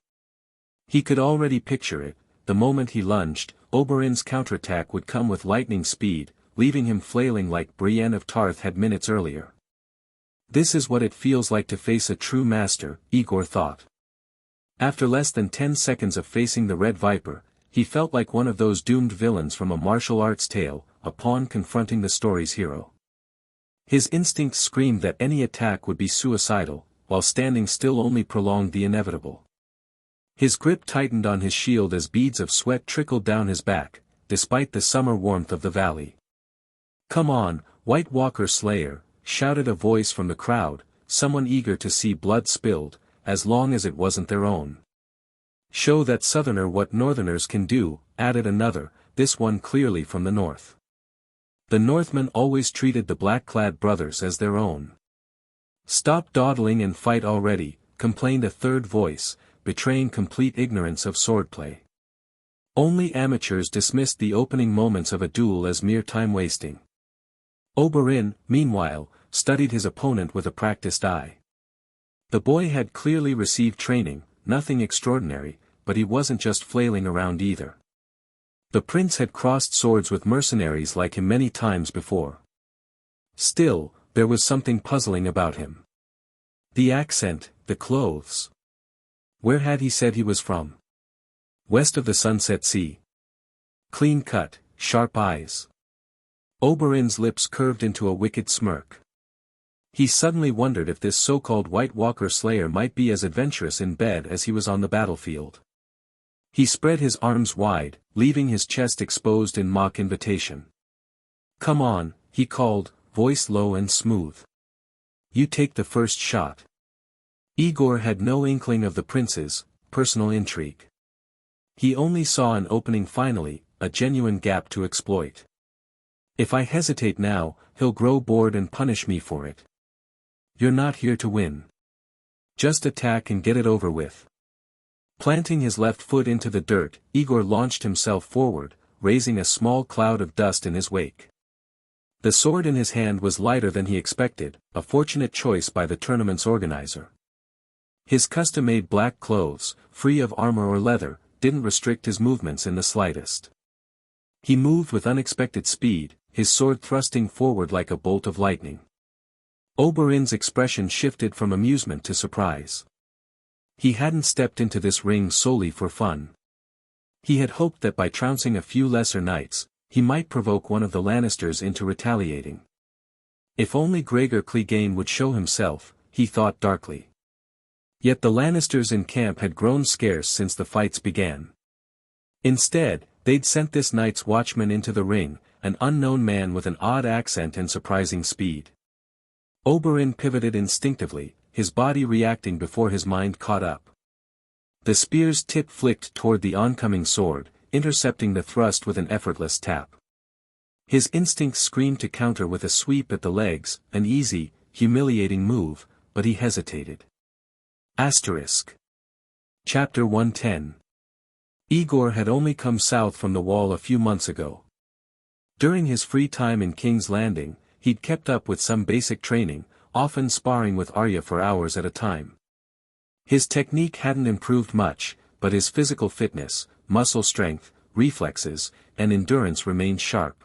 A: He could already picture it: the moment he lunged, Oberyn's counterattack would come with lightning speed, leaving him flailing like Brienne of Tarth had minutes earlier. This is what it feels like to face a true master, Aegor thought. After less than 10 seconds of facing the Red Viper, he felt like one of those doomed villains from a martial arts tale, a pawn confronting the story's hero. His instincts screamed that any attack would be suicidal, while standing still only prolonged the inevitable. His grip tightened on his shield as beads of sweat trickled down his back, despite the summer warmth of the valley. "Come on, White Walker Slayer," shouted a voice from the crowd, someone eager to see blood spilled, as long as it wasn't their own. "Show that southerner what northerners can do," added another, this one clearly from the north. The Northmen always treated the black-clad brothers as their own. "Stop dawdling and fight already," complained a third voice, betraying complete ignorance of swordplay. Only amateurs dismissed the opening moments of a duel as mere time-wasting. Oberyn, meanwhile, studied his opponent with a practiced eye. The boy had clearly received training, nothing extraordinary, but he wasn't just flailing around either. The prince had crossed swords with mercenaries like him many times before. Still, there was something puzzling about him. The accent, the clothes. Where had he said he was from? West of the Sunset Sea. Clean cut, sharp eyes. Oberyn's lips curved into a wicked smirk. He suddenly wondered if this so-called White Walker Slayer might be as adventurous in bed as he was on the battlefield. He spread his arms wide, leaving his chest exposed in mock invitation. "Come on," he called, voice low and smooth. "You take the first shot." Aegor had no inkling of the prince's personal intrigue. He only saw an opening finally, a genuine gap to exploit. "If I hesitate now, he'll grow bored and punish me for it. You're not here to win. Just attack and get it over with." Planting his left foot into the dirt, Aegor launched himself forward, raising a small cloud of dust in his wake. The sword in his hand was lighter than he expected, a fortunate choice by the tournament's organizer. His custom-made black clothes, free of armor or leather, didn't restrict his movements in the slightest. He moved with unexpected speed, his sword thrusting forward like a bolt of lightning. Oberyn's expression shifted from amusement to surprise. He hadn't stepped into this ring solely for fun. He had hoped that by trouncing a few lesser knights, he might provoke one of the Lannisters into retaliating. If only Gregor Clegane would show himself, he thought darkly. Yet the Lannisters in camp had grown scarce since the fights began. Instead, they'd sent this night's watchman into the ring, an unknown man with an odd accent and surprising speed. Oberyn pivoted instinctively, his body reacting before his mind caught up. The spear's tip flicked toward the oncoming sword, intercepting the thrust with an effortless tap. His instincts screamed to counter with a sweep at the legs, an easy, humiliating move, but he hesitated. Chapter 110. Aegor had only come south from the Wall a few months ago. During his free time in King's Landing, he'd kept up with some basic training, often sparring with Arya for hours at a time. His technique hadn't improved much, but his physical fitness, muscle strength, reflexes, and endurance remained sharp.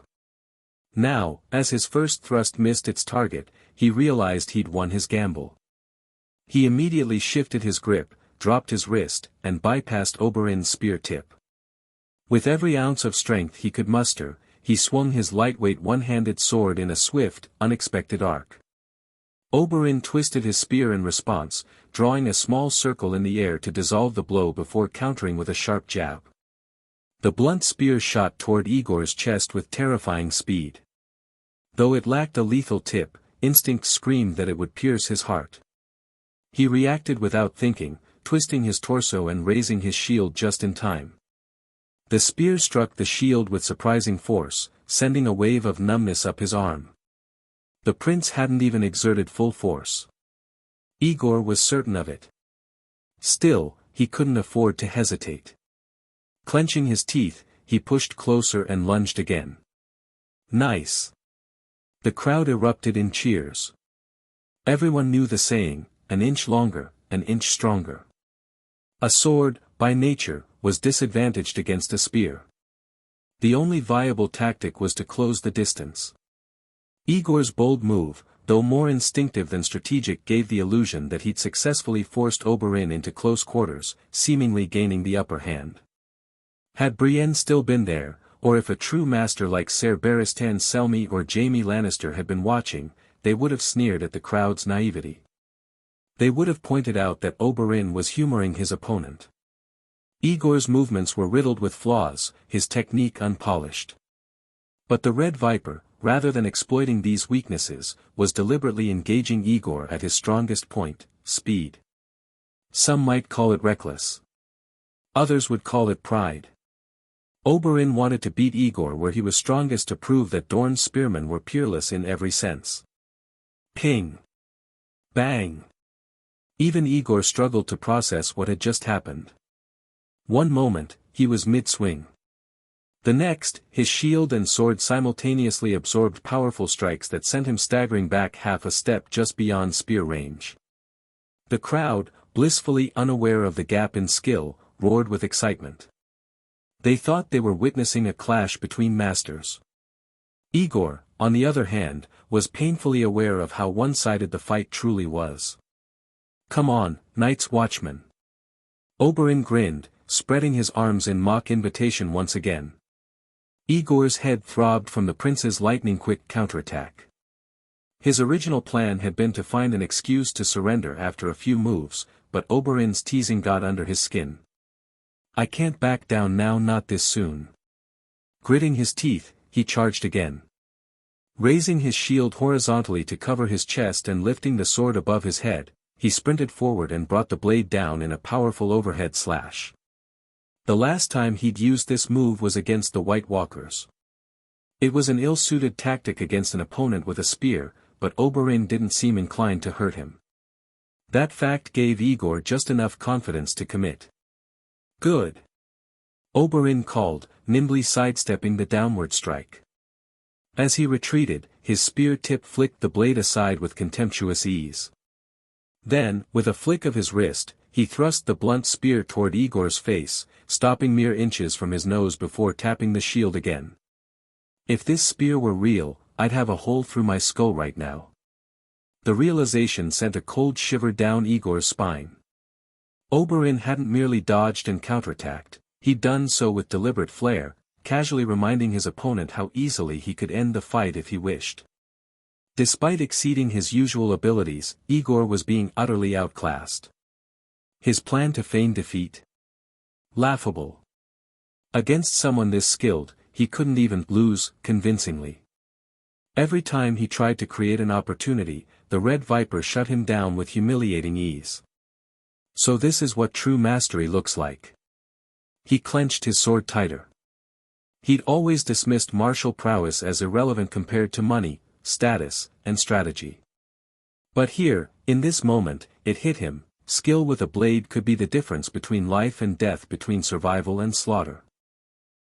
A: Now, as his first thrust missed its target, he realized he'd won his gamble. He immediately shifted his grip, dropped his wrist, and bypassed Oberyn's spear tip. With every ounce of strength he could muster, he swung his lightweight one-handed sword in a swift, unexpected arc. Oberyn twisted his spear in response, drawing a small circle in the air to dissolve the blow before countering with a sharp jab. The blunt spear shot toward Aegor's chest with terrifying speed. Though it lacked a lethal tip, instinct screamed that it would pierce his heart. He reacted without thinking, twisting his torso and raising his shield just in time. The spear struck the shield with surprising force, sending a wave of numbness up his arm. The prince hadn't even exerted full force. Aegor was certain of it. Still, he couldn't afford to hesitate. Clenching his teeth, he pushed closer and lunged again. Nice! The crowd erupted in cheers. Everyone knew the saying, an inch longer, an inch stronger. A sword, by nature, was disadvantaged against a spear. The only viable tactic was to close the distance. Aegor's bold move, though more instinctive than strategic, gave the illusion that he'd successfully forced Oberyn into close quarters, seemingly gaining the upper hand. Had Brienne still been there, or if a true master like Ser Barristan Selmy or Jaime Lannister had been watching, they would have sneered at the crowd's naivety. They would have pointed out that Oberyn was humoring his opponent. Aegor's movements were riddled with flaws, his technique unpolished. But the Red Viper, rather than exploiting these weaknesses, was deliberately engaging Aegor at his strongest point, speed. Some might call it reckless. Others would call it pride. Oberyn wanted to beat Aegor where he was strongest to prove that Dorne's spearmen were peerless in every sense. Ping! Bang! Even Aegor struggled to process what had just happened. One moment, he was mid-swing. The next, his shield and sword simultaneously absorbed powerful strikes that sent him staggering back half a step just beyond spear range. The crowd, blissfully unaware of the gap in skill, roared with excitement. They thought they were witnessing a clash between masters. Aegor, on the other hand, was painfully aware of how one-sided the fight truly was. "Come on, Night's Watchman." Oberyn grinned, spreading his arms in mock invitation once again. Aegor's head throbbed from the prince's lightning-quick counterattack. His original plan had been to find an excuse to surrender after a few moves, but Oberyn's teasing got under his skin. "I can't back down now, not this soon." Gritting his teeth, he charged again. Raising his shield horizontally to cover his chest and lifting the sword above his head, he sprinted forward and brought the blade down in a powerful overhead slash. The last time he'd used this move was against the White Walkers. It was an ill-suited tactic against an opponent with a spear, but Oberyn didn't seem inclined to hurt him. That fact gave Aegor just enough confidence to commit. Good. Oberyn called, nimbly sidestepping the downward strike. As he retreated, his spear tip flicked the blade aside with contemptuous ease. Then, with a flick of his wrist, he thrust the blunt spear toward Aegor's face, stopping mere inches from his nose before tapping the shield again. If this spear were real, I'd have a hole through my skull right now. The realization sent a cold shiver down Aegor's spine. Oberyn hadn't merely dodged and counterattacked, he'd done so with deliberate flair, casually reminding his opponent how easily he could end the fight if he wished. Despite exceeding his usual abilities, Aegor was being utterly outclassed. His plan to feign defeat? Laughable. Against someone this skilled, he couldn't even lose convincingly. Every time he tried to create an opportunity, the Red Viper shut him down with humiliating ease. So this is what true mastery looks like. He clenched his sword tighter. He'd always dismissed martial prowess as irrelevant compared to money, status, and strategy. But here, in this moment, it hit him, skill with a blade could be the difference between life and death, between survival and slaughter.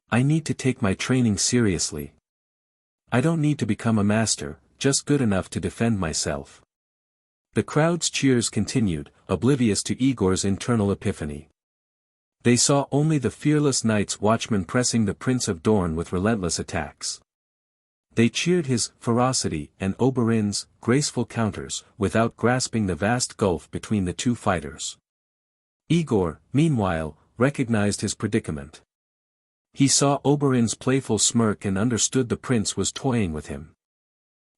A: I need to take my training seriously. I don't need to become a master, just good enough to defend myself. The crowd's cheers continued, oblivious to Aegor's internal epiphany. They saw only the fearless Night's Watchman pressing the Prince of Dorne with relentless attacks. They cheered his ferocity and Oberyn's graceful counters, without grasping the vast gulf between the two fighters. Aegor, meanwhile, recognized his predicament. He saw Oberyn's playful smirk and understood the prince was toying with him.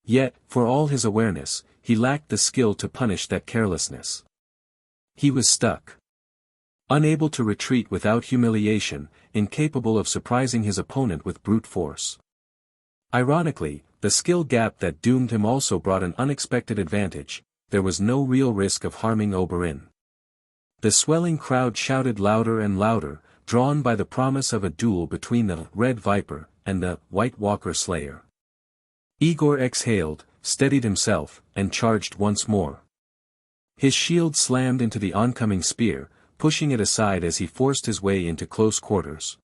A: Yet, for all his awareness, he lacked the skill to punish that carelessness. He was stuck. Unable to retreat without humiliation, incapable of surprising his opponent with brute force. Ironically, the skill gap that doomed him also brought an unexpected advantage: there was no real risk of harming Oberyn. The swelling crowd shouted louder and louder, drawn by the promise of a duel between the Red Viper and the White Walker Slayer. Aegor exhaled, steadied himself, and charged once more. His shield slammed into the oncoming spear, pushing it aside as he forced his way into close quarters.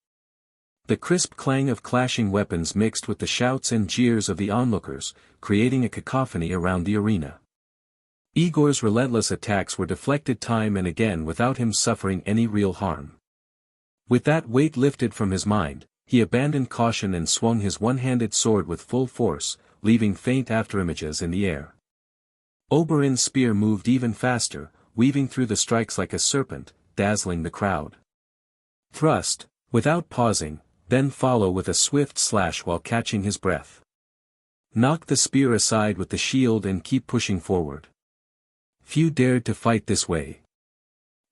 A: The crisp clang of clashing weapons mixed with the shouts and jeers of the onlookers, creating a cacophony around the arena. Aegor's relentless attacks were deflected time and again without him suffering any real harm. With that weight lifted from his mind, he abandoned caution and swung his one-handed sword with full force, leaving faint afterimages in the air. Oberyn's spear moved even faster, weaving through the strikes like a serpent, dazzling the crowd. Thrust, without pausing, then follow with a swift slash while catching his breath. Knock the spear aside with the shield and keep pushing forward. Few dared to fight this way.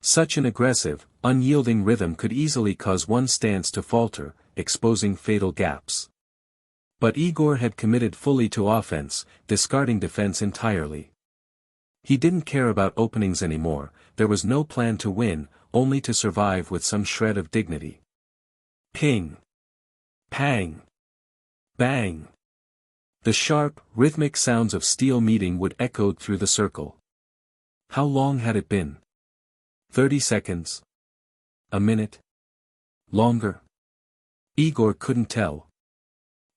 A: Such an aggressive, unyielding rhythm could easily cause one's stance to falter, exposing fatal gaps. But Aegor had committed fully to offense, discarding defense entirely. He didn't care about openings anymore, there was no plan to win, only to survive with some shred of dignity. Ping! Pang! Bang! The sharp, rhythmic sounds of steel meeting would echo through the circle. How long had it been? 30 seconds? A minute? Longer? Aegor couldn't tell.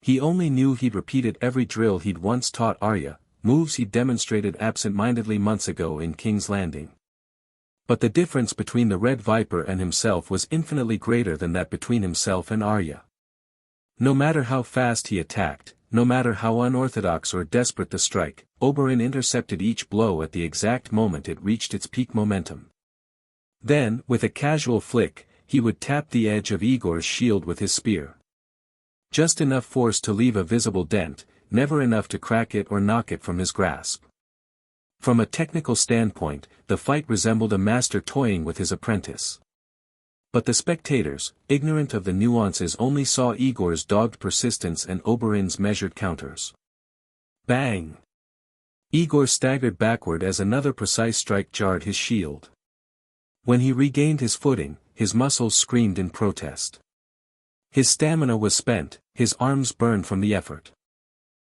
A: He only knew he'd repeated every drill he'd once taught Arya, moves he'd demonstrated absent-mindedly months ago in King's Landing. But the difference between the Red Viper and himself was infinitely greater than that between himself and Arya. No matter how fast he attacked, no matter how unorthodox or desperate the strike, Oberyn intercepted each blow at the exact moment it reached its peak momentum. Then, with a casual flick, he would tap the edge of Aegor's shield with his spear. Just enough force to leave a visible dent, never enough to crack it or knock it from his grasp. From a technical standpoint, the fight resembled a master toying with his apprentice. But the spectators, ignorant of the nuances, only saw Aegor's dogged persistence and Oberyn's measured counters. Bang! Aegor staggered backward as another precise strike jarred his shield. When he regained his footing, his muscles screamed in protest. His stamina was spent, his arms burned from the effort.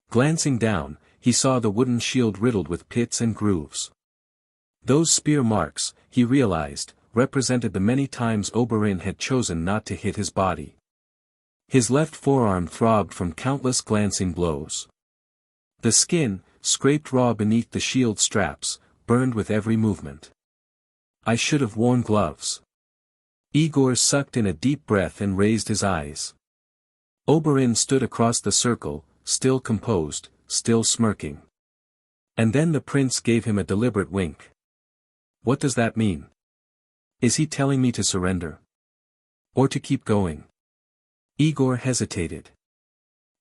A: Glancing down, he saw the wooden shield riddled with pits and grooves. Those spear marks, he realized, represented the many times Oberyn had chosen not to hit his body. His left forearm throbbed from countless glancing blows. The skin, scraped raw beneath the shield straps, burned with every movement. I should have worn gloves. Aegor sucked in a deep breath and raised his eyes. Oberyn stood across the circle, still composed, still smirking. And then the prince gave him a deliberate wink. What does that mean? Is he telling me to surrender? Or to keep going? Aegor hesitated.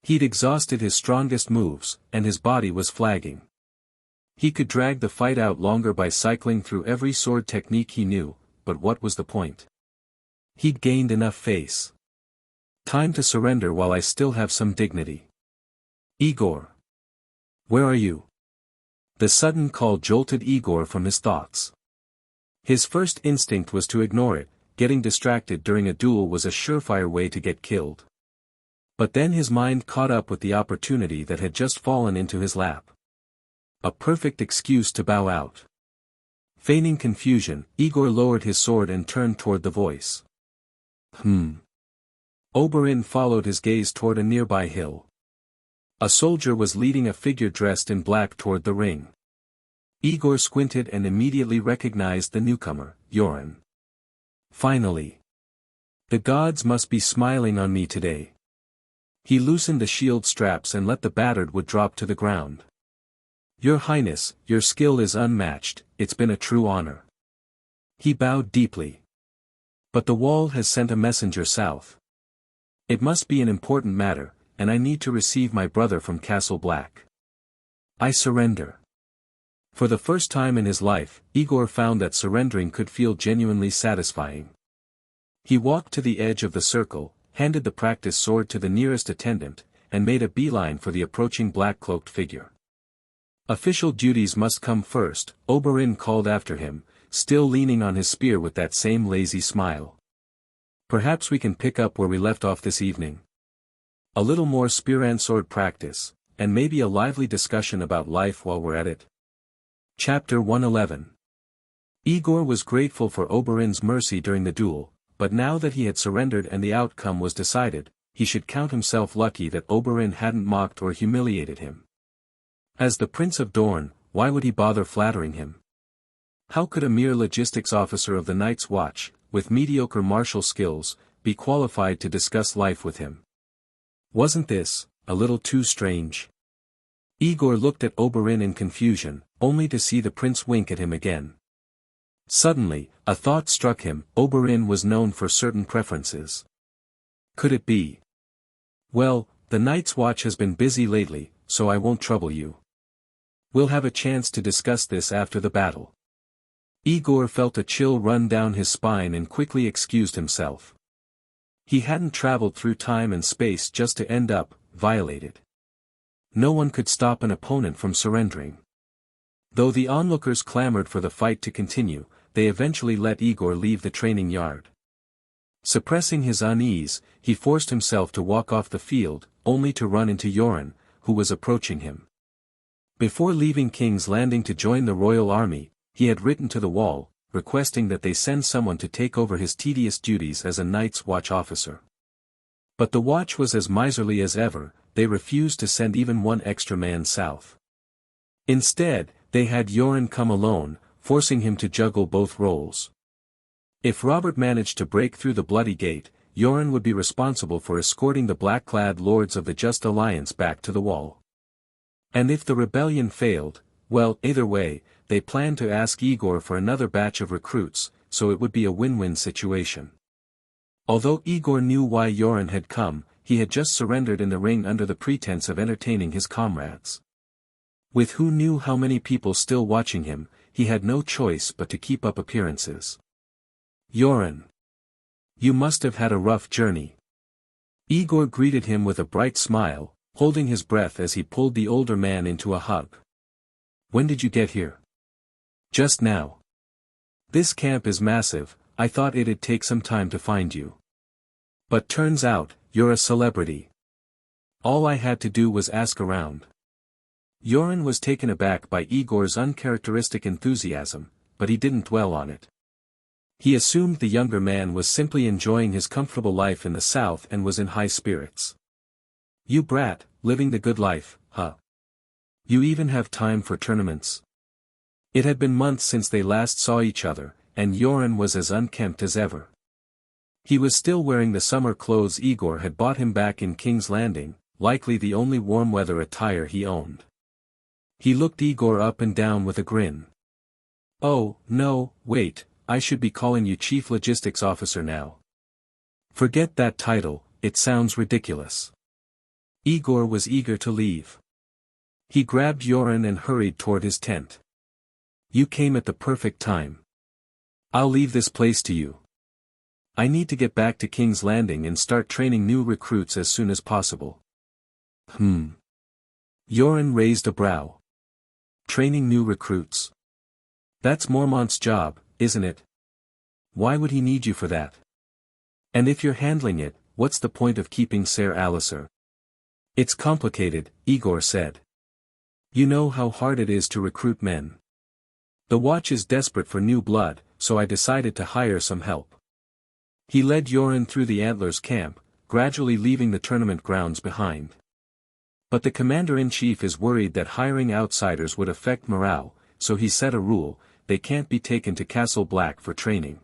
A: He'd exhausted his strongest moves, and his body was flagging. He could drag the fight out longer by cycling through every sword technique he knew, but what was the point? He'd gained enough face. Time to surrender while I still have some dignity. Aegor. Where are you? The sudden call jolted Aegor from his thoughts. His first instinct was to ignore it. Getting distracted during a duel was a surefire way to get killed. But then his mind caught up with the opportunity that had just fallen into his lap. A perfect excuse to bow out. Feigning confusion, Aegor lowered his sword and turned toward the voice. Oberyn followed his gaze toward a nearby hill. A soldier was leading a figure dressed in black toward the ring. Aegor squinted and immediately recognized the newcomer, Yoren. Finally. The gods must be smiling on me today. He loosened the shield straps and let the battered wood drop to the ground. Your Highness, your skill is unmatched, it's been a true honor. He bowed deeply. But the wall has sent a messenger south. It must be an important matter, and I need to receive my brother from Castle Black. I surrender. For the first time in his life, Aegor found that surrendering could feel genuinely satisfying. He walked to the edge of the circle, handed the practice sword to the nearest attendant, and made a beeline for the approaching black-cloaked figure. Official duties must come first, Oberyn called after him, still leaning on his spear with that same lazy smile. Perhaps we can pick up where we left off this evening. A little more spear and sword practice, and maybe a lively discussion about life while we're at it. Chapter 111. Aegor was grateful for Oberyn's mercy during the duel, but now that he had surrendered and the outcome was decided, he should count himself lucky that Oberyn hadn't mocked or humiliated him. As the Prince of Dorne, why would he bother flattering him? How could a mere logistics officer of the Night's Watch, with mediocre martial skills, be qualified to discuss life with him? Wasn't this a little too strange? Aegor looked at Oberyn in confusion, only to see the prince wink at him again. Suddenly, a thought struck him. Oberyn was known for certain preferences. Could it be? Well, the Night's Watch has been busy lately, so I won't trouble you. We'll have a chance to discuss this after the battle. Aegor felt a chill run down his spine and quickly excused himself. He hadn't traveled through time and space just to end up violated. No one could stop an opponent from surrendering. Though the onlookers clamored for the fight to continue, they eventually let Aegor leave the training yard. Suppressing his unease, he forced himself to walk off the field, only to run into Yoren, who was approaching him. Before leaving King's Landing to join the royal army, he had written to the Wall, requesting that they send someone to take over his tedious duties as a Night's Watch officer. But the Watch was as miserly as ever. They refused to send even one extra man south. Instead, they had Yoren come alone, forcing him to juggle both roles. If Robert managed to break through the Bloody Gate, Yoren would be responsible for escorting the black-clad lords of the Just Alliance back to the Wall. And if the rebellion failed, well, either way, they planned to ask Aegor for another batch of recruits, so it would be a win-win situation. Although Aegor knew why Yoren had come, he had just surrendered in the ring under the pretense of entertaining his comrades. With who knew how many people still watching him, he had no choice but to keep up appearances. Yoren. You must have had a rough journey. Aegor greeted him with a bright smile, holding his breath as he pulled the older man into a hug. When did you get here? Just now. This camp is massive, I thought it'd take some time to find you. But turns out, you're a celebrity. All I had to do was ask around. Yoren was taken aback by Aegor's uncharacteristic enthusiasm, but he didn't dwell on it. He assumed the younger man was simply enjoying his comfortable life in the south and was in high spirits. You brat, living the good life, huh? You even have time for tournaments? It had been months since they last saw each other, and Yoren was as unkempt as ever. He was still wearing the summer clothes Aegor had bought him back in King's Landing, likely the only warm-weather attire he owned. He looked Aegor up and down with a grin. Oh, no, wait, I should be calling you Chief Logistics Officer now. Forget that title, it sounds ridiculous. Aegor was eager to leave. He grabbed Yoren and hurried toward his tent. You came at the perfect time. I'll leave this place to you. I need to get back to King's Landing and start training new recruits as soon as possible. Yoren raised a brow. Training new recruits. That's Mormont's job, isn't it? Why would he need you for that? And if you're handling it, what's the point of keeping Ser Alicer? It's complicated, Aegor said. You know how hard it is to recruit men. The Watch is desperate for new blood, so I decided to hire some help. He led Yoren through the Antlers camp, gradually leaving the tournament grounds behind. But the commander-in-chief is worried that hiring outsiders would affect morale, so he set a rule: they can't be taken to Castle Black for training.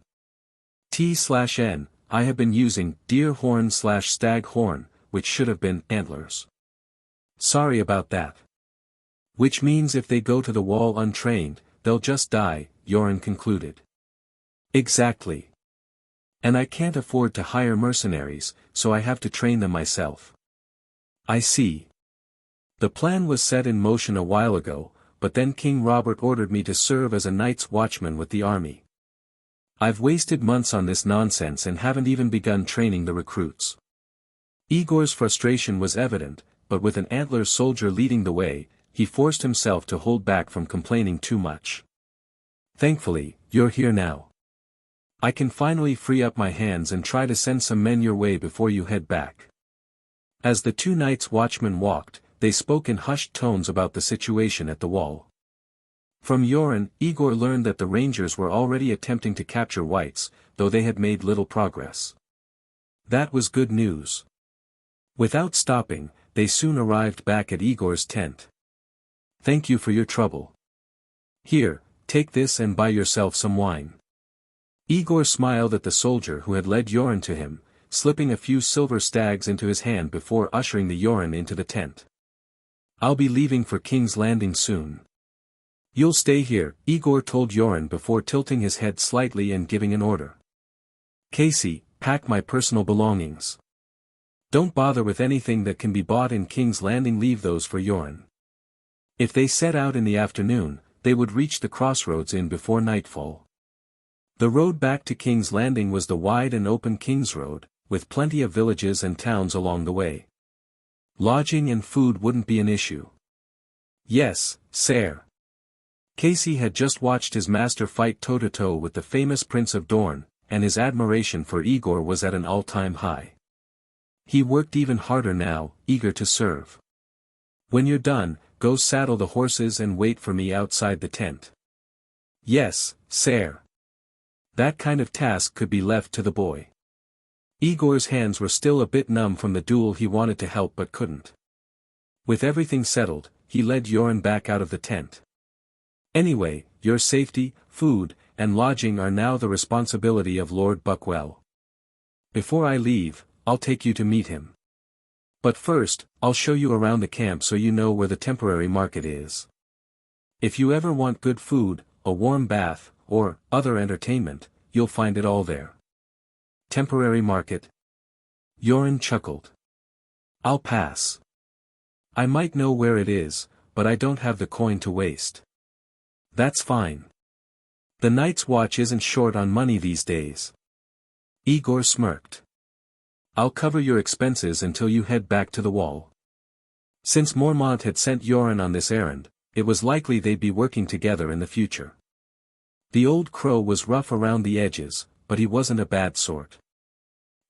A: T/N, I have been using Deer Horn/Stag Horn, which should have been Antlers. Sorry about that. Which means if they go to the wall untrained, they'll just die, Yoren concluded. Exactly. And I can't afford to hire mercenaries, so I have to train them myself. I see. The plan was set in motion a while ago, but then King Robert ordered me to serve as a night's watchman with the army. I've wasted months on this nonsense and haven't even begun training the recruits. Aegor's frustration was evident, but with an Antler soldier leading the way, he forced himself to hold back from complaining too much. Thankfully, you're here now. I can finally free up my hands and try to send some men your way before you head back. As the two Night's Watchmen walked, they spoke in hushed tones about the situation at the wall. From Yoren, Aegor learned that the Rangers were already attempting to capture Whites, though they had made little progress. That was good news. Without stopping, they soon arrived back at Aegor's tent. Thank you for your trouble. Here, take this and buy yourself some wine. Aegor smiled at the soldier who had led Yoren to him, slipping a few silver stags into his hand before ushering the Yoren into the tent. I'll be leaving for King's Landing soon. You'll stay here, Aegor told Yoren before tilting his head slightly and giving an order. Casey, pack my personal belongings. Don't bother with anything that can be bought in King's Landing, leave those for Yoren. If they set out in the afternoon, they would reach the crossroads in before nightfall. The road back to King's Landing was the wide and open King's Road, with plenty of villages and towns along the way. Lodging and food wouldn't be an issue. Yes, sir. Casey had just watched his master fight toe-to-toe with the famous Prince of Dorne, and his admiration for Aegor was at an all-time high. He worked even harder now, eager to serve. When you're done, go saddle the horses and wait for me outside the tent. Yes, sir. That kind of task could be left to the boy. Aegor's hands were still a bit numb from the duel. He wanted to help but couldn't. With everything settled, he led Yoren back out of the tent. Anyway, your safety, food, and lodging are now the responsibility of Lord Buckwell. Before I leave, I'll take you to meet him. But first, I'll show you around the camp so you know where the temporary market is. If you ever want good food, a warm bath, or other entertainment, you'll find it all there. Temporary market? Yoren chuckled. I'll pass. I might know where it is, but I don't have the coin to waste. That's fine. The Night's Watch isn't short on money these days. Aegor smirked. I'll cover your expenses until you head back to the wall. Since Mormont had sent Yoren on this errand, it was likely they'd be working together in the future. The old crow was rough around the edges, but he wasn't a bad sort.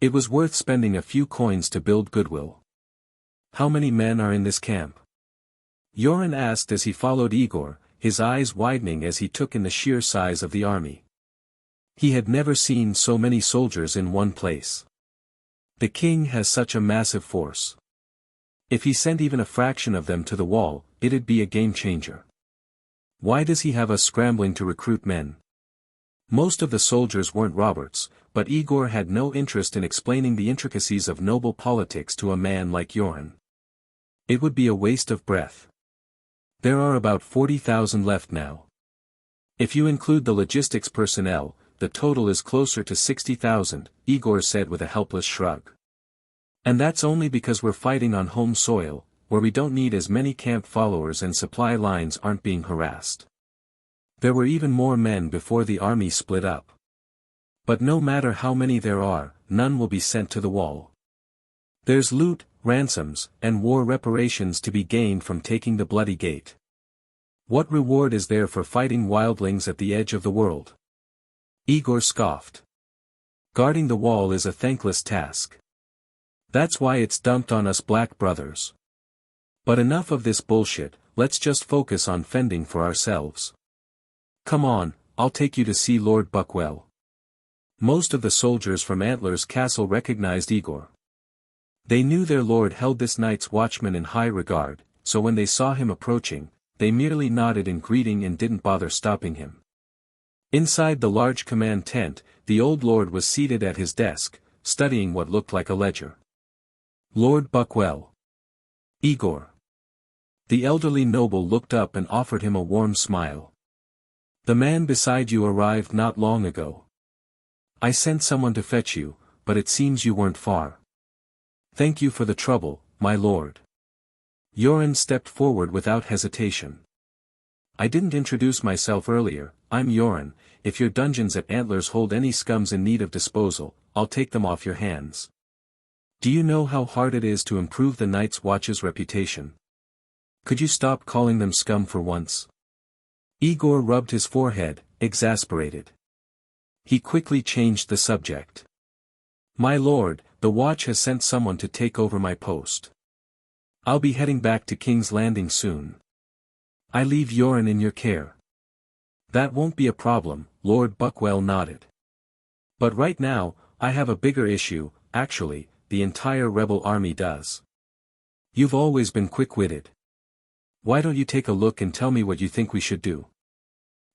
A: It was worth spending a few coins to build goodwill. How many men are in this camp? Yoren asked as he followed Aegor, his eyes widening as he took in the sheer size of the army. He had never seen so many soldiers in one place. The king has such a massive force. If he sent even a fraction of them to the wall, it'd be a game changer. Why does he have us scrambling to recruit men? Most of the soldiers weren't Robert's, but Aegor had no interest in explaining the intricacies of noble politics to a man like Yoren. It would be a waste of breath. There are about 40,000 left now. If you include the logistics personnel, the total is closer to 60,000, Aegor said with a helpless shrug. And that's only because we're fighting on home soil, where we don't need as many camp followers and supply lines aren't being harassed. There were even more men before the army split up. But no matter how many there are, none will be sent to the wall. There's loot, ransoms, and war reparations to be gained from taking the Bloody Gate. What reward is there for fighting wildlings at the edge of the world? Aegor scoffed. Guarding the wall is a thankless task. That's why it's dumped on us black brothers. But enough of this bullshit, let's just focus on fending for ourselves. Come on, I'll take you to see Lord Buckwell. Most of the soldiers from Antler's castle recognized Aegor. They knew their lord held this night's watchman in high regard, so when they saw him approaching, they merely nodded in greeting and didn't bother stopping him. Inside the large command tent, the old lord was seated at his desk, studying what looked like a ledger. Lord Buckwell. Aegor. The elderly noble looked up and offered him a warm smile. The man beside you arrived not long ago. I sent someone to fetch you, but it seems you weren't far. Thank you for the trouble, my lord. Yoren stepped forward without hesitation. I didn't introduce myself earlier, I'm Yoren. If your dungeons at Antlers hold any scums in need of disposal, I'll take them off your hands. Do you know how hard it is to improve the Night's Watch's reputation? Could you stop calling them scum for once? Aegor rubbed his forehead, exasperated. He quickly changed the subject. My lord, the Watch has sent someone to take over my post. I'll be heading back to King's Landing soon. I leave Yoren in your care. That won't be a problem, Lord Buckwell nodded. But right now, I have a bigger issue, actually, the entire rebel army does. You've always been quick-witted. Why don't you take a look and tell me what you think we should do?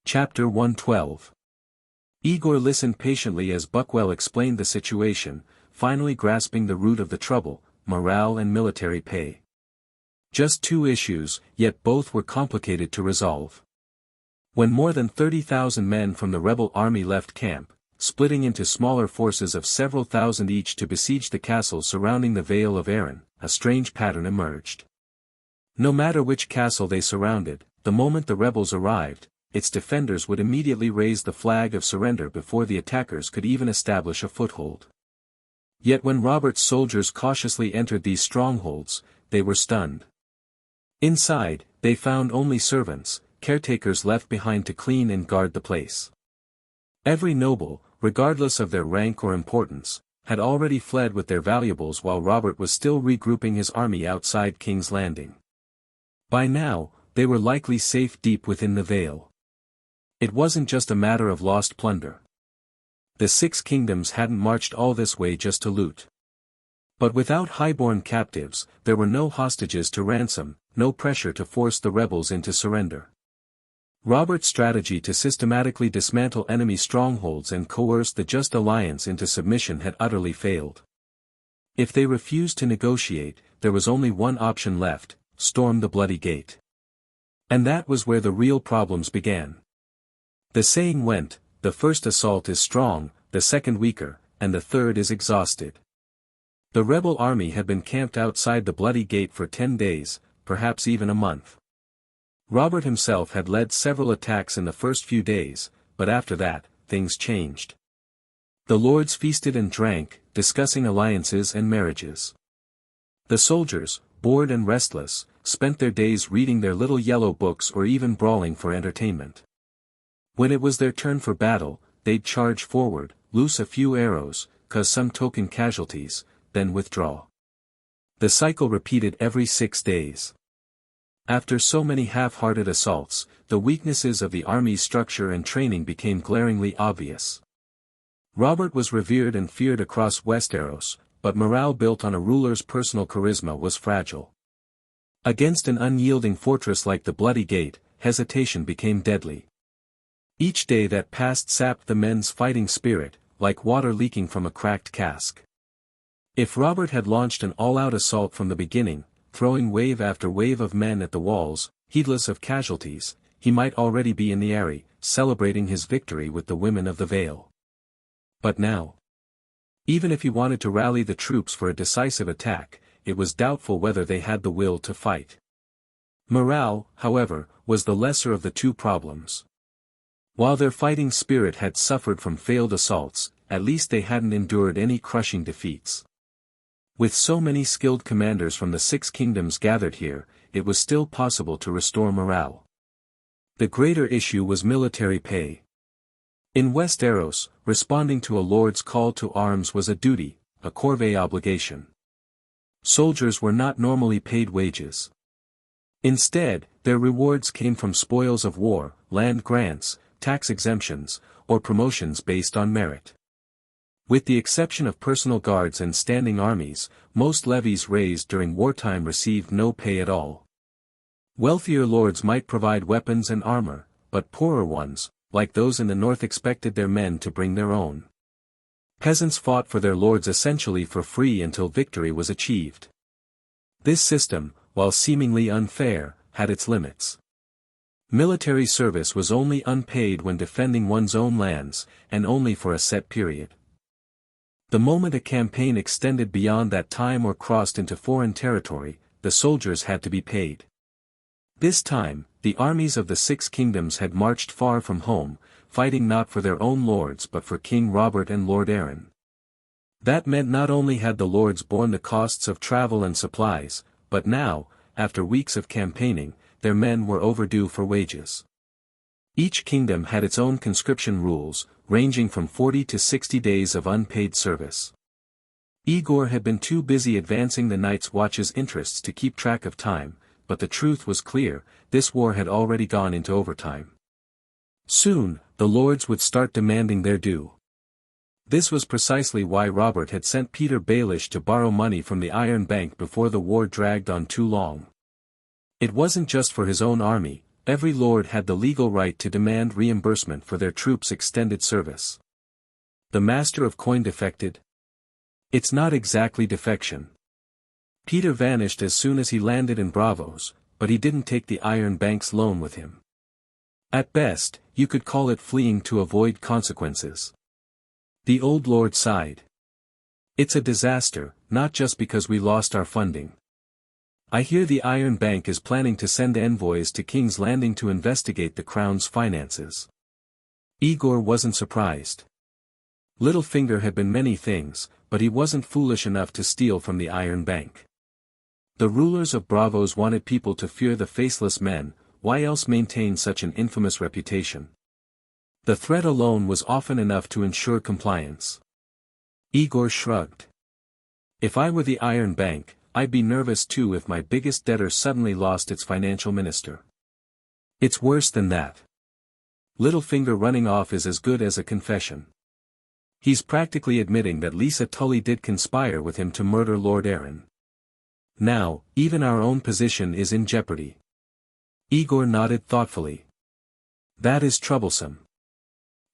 A: Chapter 112. Aegor listened patiently as Buckwell explained the situation, finally grasping the root of the trouble, morale and military pay. Just two issues, yet both were complicated to resolve. When more than 30,000 men from the rebel army left camp, splitting into smaller forces of several thousand each to besiege the castle surrounding the Vale of Arryn, a strange pattern emerged. No matter which castle they surrounded, the moment the rebels arrived, its defenders would immediately raise the flag of surrender before the attackers could even establish a foothold. Yet when Robert's soldiers cautiously entered these strongholds, they were stunned. Inside, they found only servants, caretakers left behind to clean and guard the place. Every noble, regardless of their rank or importance, had already fled with their valuables while Robert was still regrouping his army outside King's Landing. By now, they were likely safe deep within the Vale. It wasn't just a matter of lost plunder. The Six Kingdoms hadn't marched all this way just to loot. But without highborn captives, there were no hostages to ransom, no pressure to force the rebels into surrender. Robert's strategy to systematically dismantle enemy strongholds and coerce the Just Alliance into submission had utterly failed. If they refused to negotiate, there was only one option left: storm the Bloody Gate. And that was where the real problems began. The saying went, the first assault is strong, the second weaker, and the third is exhausted. The rebel army had been camped outside the Bloody Gate for 10 days, perhaps even a month. Robert himself had led several attacks in the first few days, but after that, things changed. The lords feasted and drank, discussing alliances and marriages. The soldiers, bored and restless, spent their days reading their little yellow books or even brawling for entertainment. When it was their turn for battle, they'd charge forward, loose a few arrows, cause some token casualties, then withdraw. The cycle repeated every 6 days. After so many half-hearted assaults, the weaknesses of the army's structure and training became glaringly obvious. Robert was revered and feared across Westeros, but morale built on a ruler's personal charisma was fragile. Against an unyielding fortress like the Bloody Gate, hesitation became deadly. Each day that passed sapped the men's fighting spirit, like water leaking from a cracked cask. If Robert had launched an all-out assault from the beginning, throwing wave after wave of men at the walls, heedless of casualties, he might already be in the Eyrie, celebrating his victory with the women of the Vale. But now, even if he wanted to rally the troops for a decisive attack, it was doubtful whether they had the will to fight. Morale, however, was the lesser of the two problems. While their fighting spirit had suffered from failed assaults, at least they hadn't endured any crushing defeats. With so many skilled commanders from the Six Kingdoms gathered here, it was still possible to restore morale. The greater issue was military pay. In Westeros, responding to a lord's call to arms was a duty, a corvée obligation. Soldiers were not normally paid wages. Instead, their rewards came from spoils of war, land grants, tax exemptions, or promotions based on merit. With the exception of personal guards and standing armies, most levies raised during wartime received no pay at all. Wealthier lords might provide weapons and armor, but poorer ones, like those in the north, expected their men to bring their own. Peasants fought for their lords essentially for free until victory was achieved. This system, while seemingly unfair, had its limits. Military service was only unpaid when defending one's own lands, and only for a set period. The moment a campaign extended beyond that time or crossed into foreign territory, the soldiers had to be paid. This time, the armies of the Six Kingdoms had marched far from home, fighting not for their own lords but for King Robert and Lord Arryn. That meant not only had the lords borne the costs of travel and supplies, but now, after weeks of campaigning, their men were overdue for wages. Each kingdom had its own conscription rules, ranging from 40 to 60 days of unpaid service. Aegor had been too busy advancing the Night's Watch's interests to keep track of time, but the truth was clear, this war had already gone into overtime. Soon, the lords would start demanding their due. This was precisely why Robert had sent Peter Baelish to borrow money from the Iron Bank before the war dragged on too long. It wasn't just for his own army, every lord had the legal right to demand reimbursement for their troops' extended service. The Master of Coin defected? It's not exactly defection. Peter vanished as soon as he landed in Braavos, but he didn't take the Iron Bank's loan with him. At best, you could call it fleeing to avoid consequences. The old lord sighed. It's a disaster, not just because we lost our funding. I hear the Iron Bank is planning to send envoys to King's Landing to investigate the Crown's finances. Aegor wasn't surprised. Littlefinger had been many things, but he wasn't foolish enough to steal from the Iron Bank. The rulers of Braavos wanted people to fear the faceless men, why else maintain such an infamous reputation? The threat alone was often enough to ensure compliance. Aegor shrugged. If I were the Iron Bank, I'd be nervous too if my biggest debtor suddenly lost its financial minister. It's worse than that. Littlefinger running off is as good as a confession. He's practically admitting that Lisa Tully did conspire with him to murder Lord Arryn. Now, even our own position is in jeopardy. Aegor nodded thoughtfully. That is troublesome.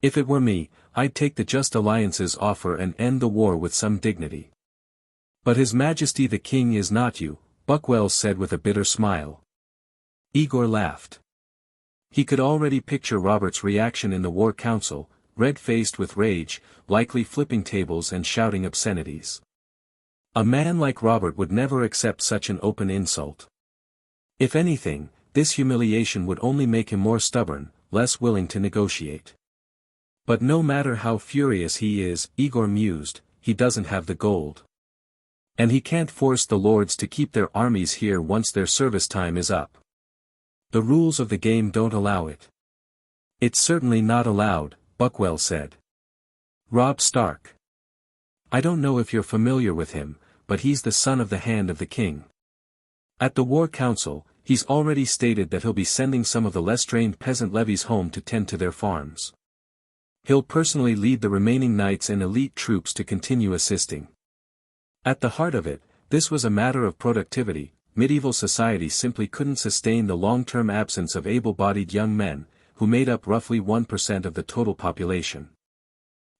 A: If it were me, I'd take the Just Alliance's offer and end the war with some dignity. But His Majesty the King is not you, Buckwell said with a bitter smile. Aegor laughed. He could already picture Robert's reaction in the War Council, red-faced with rage, likely flipping tables and shouting obscenities. A man like Robert would never accept such an open insult. If anything, this humiliation would only make him more stubborn, less willing to negotiate. But no matter how furious he is, Aegor mused, he doesn't have the gold. And he can't force the lords to keep their armies here once their service time is up. The rules of the game don't allow it. It's certainly not allowed, Buckwell said. Robb Stark. I don't know if you're familiar with him, but he's the son of the Hand of the King. At the War Council, he's already stated that he'll be sending some of the less trained peasant levies home to tend to their farms. He'll personally lead the remaining knights and elite troops to continue assisting. At the heart of it, this was a matter of productivity. Medieval society simply couldn't sustain the long-term absence of able-bodied young men, who made up roughly 1% of the total population.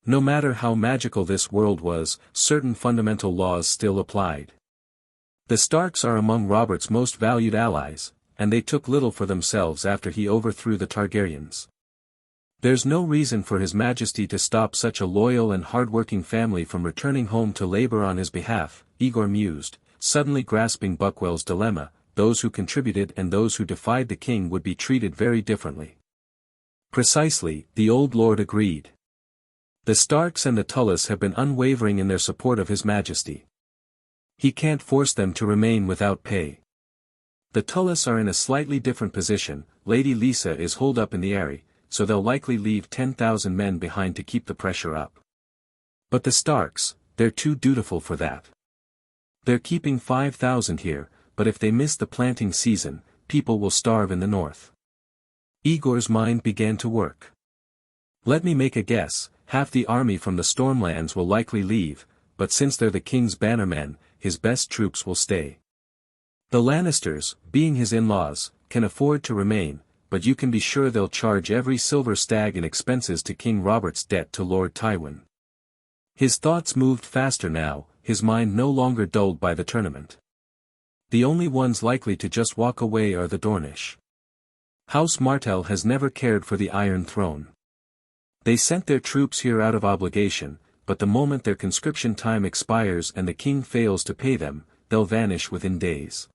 A: No matter how magical this world was, certain fundamental laws still applied. The Starks are among Robert's most valued allies, and they took little for themselves after he overthrew the Targaryens. There's no reason for His Majesty to stop such a loyal and hard-working family from returning home to labor on his behalf, Aegor mused, suddenly grasping Buckwell's dilemma. Those who contributed and those who defied the king would be treated very differently. Precisely, the old lord agreed. The Starks and the Tullus have been unwavering in their support of His Majesty. He can't force them to remain without pay. The Tullus are in a slightly different position. Lady Lisa is holed up in the Eyrie, so they'll likely leave 10,000 men behind to keep the pressure up. But the Starks, they're too dutiful for that. They're keeping 5,000 here, but if they miss the planting season, people will starve in the north. Aegor's mind began to work. Let me make a guess, half the army from the Stormlands will likely leave, but since they're the king's bannermen, his best troops will stay. The Lannisters, being his in-laws, can afford to remain, but you can be sure they'll charge every silver stag in expenses to King Robert's debt to Lord Tywin. His thoughts moved faster now, his mind no longer dulled by the tournament. The only ones likely to just walk away are the Dornish. House Martell has never cared for the Iron Throne. They sent their troops here out of obligation, but the moment their conscription time expires and the king fails to pay them, they'll vanish within days.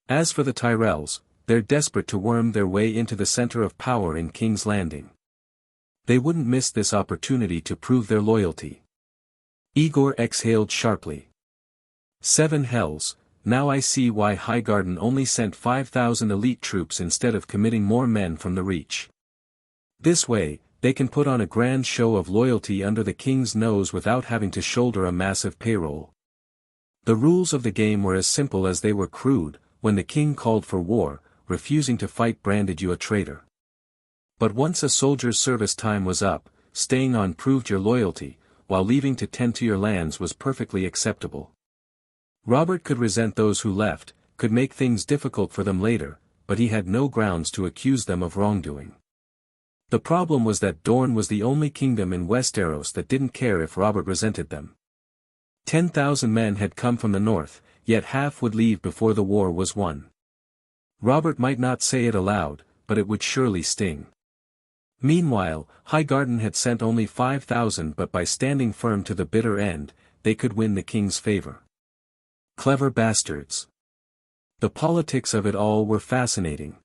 A: As for the Tyrells, they're desperate to worm their way into the center of power in King's Landing. They wouldn't miss this opportunity to prove their loyalty. Aegor exhaled sharply. 7 hells, now I see why Highgarden only sent 5,000 elite troops instead of committing more men from the Reach. This way, they can put on a grand show of loyalty under the king's nose without having to shoulder a massive payroll. The rules of the game were as simple as they were crude. When the king called for war, refusing to fight branded you a traitor. But once a soldier's service time was up, staying on proved your loyalty, while leaving to tend to your lands was perfectly acceptable. Robert could resent those who left, could make things difficult for them later, but he had no grounds to accuse them of wrongdoing. The problem was that Dorne was the only kingdom in Westeros that didn't care if Robert resented them. 10,000 men had come from the north, yet half would leave before the war was won. Robert might not say it aloud, but it would surely sting. Meanwhile, Highgarden had sent only 5,000, but by standing firm to the bitter end, they could win the king's favor. Clever bastards. The politics of it all were fascinating.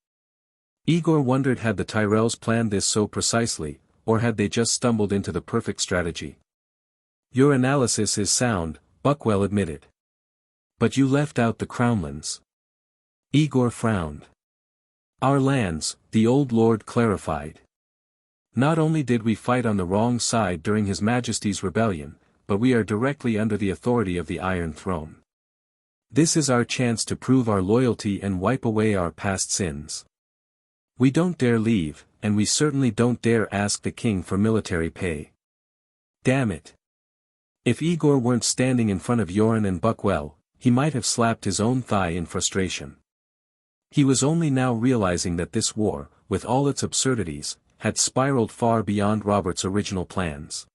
A: Aegor wondered, had the Tyrells planned this so precisely, or had they just stumbled into the perfect strategy? Your analysis is sound, Buckwell admitted. But you left out the Crownlands. Aegor frowned. Our lands, the old lord clarified. Not only did we fight on the wrong side during His Majesty's rebellion, but we are directly under the authority of the Iron Throne. This is our chance to prove our loyalty and wipe away our past sins. We don't dare leave, and we certainly don't dare ask the king for military pay. Damn it. If Aegor weren't standing in front of Yoren and Buckwell, he might have slapped his own thigh in frustration. He was only now realizing that this war, with all its absurdities, had spiraled far beyond Robert's original plans.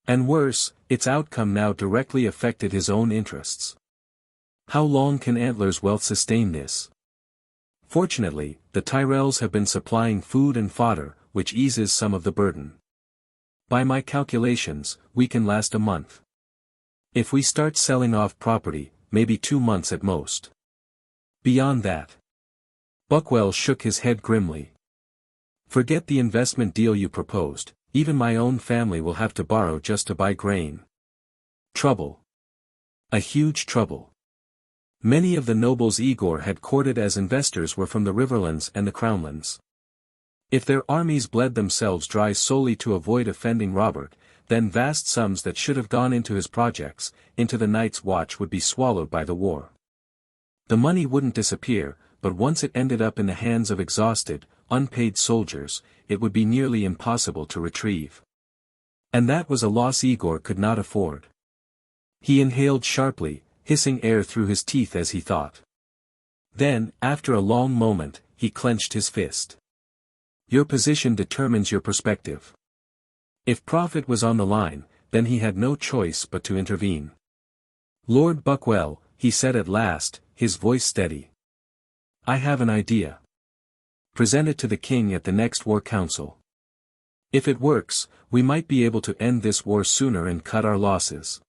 A: And worse, its outcome now directly affected his own interests. How long can Antler's wealth sustain this? Fortunately, the Tyrells have been supplying food and fodder, which eases some of the burden. By my calculations, we can last a month. If we start selling off property, maybe 2 months at most. Beyond that. Buckwell shook his head grimly. Forget the investment deal you proposed, even my own family will have to borrow just to buy grain. Trouble. A huge trouble. Many of the nobles Aegor had courted as investors were from the Riverlands and the Crownlands. If their armies bled themselves dry solely to avoid offending Robert, then vast sums that should have gone into his projects, into the Night's Watch, would be swallowed by the war. The money wouldn't disappear, but once it ended up in the hands of exhausted, unpaid soldiers, it would be nearly impossible to retrieve. And that was a loss Aegor could not afford. He inhaled sharply, hissing air through his teeth as he thought. Then, after a long moment, he clenched his fist. Your position determines your perspective. If profit was on the line, then he had no choice but to intervene. Lord Buckwell, he said at last, his voice steady. I have an idea. Present it to the king at the next war council. If it works, we might be able to end this war sooner and cut our losses.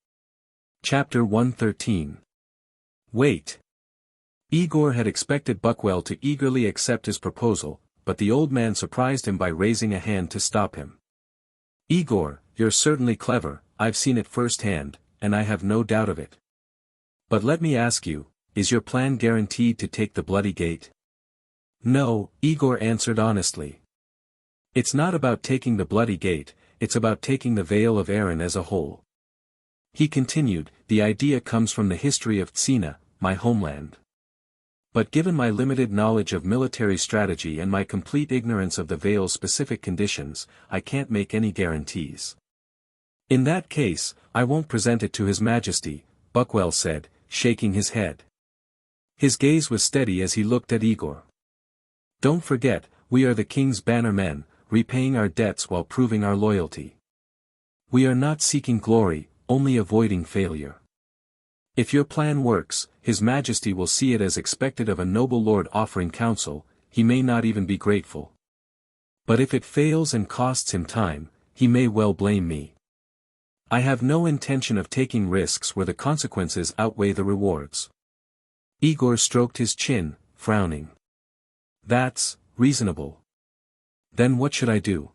A: Chapter 113. Wait. Aegor had expected Buckwell to eagerly accept his proposal, but the old man surprised him by raising a hand to stop him. Aegor, you're certainly clever, I've seen it firsthand, and I have no doubt of it. But let me ask you, is your plan guaranteed to take the Bloody Gate? No, Aegor answered honestly. It's not about taking the Bloody Gate, it's about taking the Vale of Arryn as a whole. He continued, the idea comes from the history of Tsina, my homeland. But given my limited knowledge of military strategy and my complete ignorance of the Vale's specific conditions, I can't make any guarantees. In that case, I won't present it to His Majesty, Buckwell said, shaking his head. His gaze was steady as he looked at Aegor. Don't forget, we are the king's banner men, repaying our debts while proving our loyalty. We are not seeking glory, only avoiding failure. If your plan works, His Majesty will see it as expected of a noble lord offering counsel, he may not even be grateful. But if it fails and costs him time, he may well blame me. I have no intention of taking risks where the consequences outweigh the rewards. Aegor stroked his chin, frowning. That's reasonable. Then what should I do?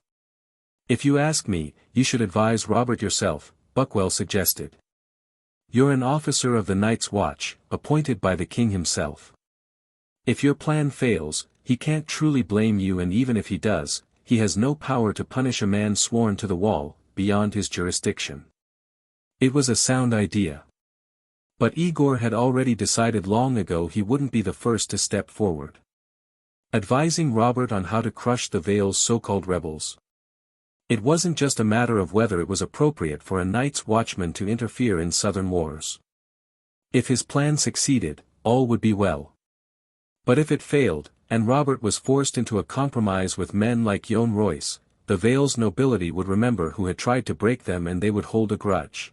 A: If you ask me, you should advise Robert yourself, Buckwell suggested. You're an officer of the Night's Watch, appointed by the king himself. If your plan fails, he can't truly blame you, and even if he does, he has no power to punish a man sworn to the wall, beyond his jurisdiction. It was a sound idea. But Aegor had already decided long ago he wouldn't be the first to step forward. Advising Robert on how to crush the Vale's so-called rebels. It wasn't just a matter of whether it was appropriate for a Night's Watchman to interfere in southern wars. If his plan succeeded, all would be well. But if it failed, and Robert was forced into a compromise with men like Jon Royce, the Vale's nobility would remember who had tried to break them, and they would hold a grudge.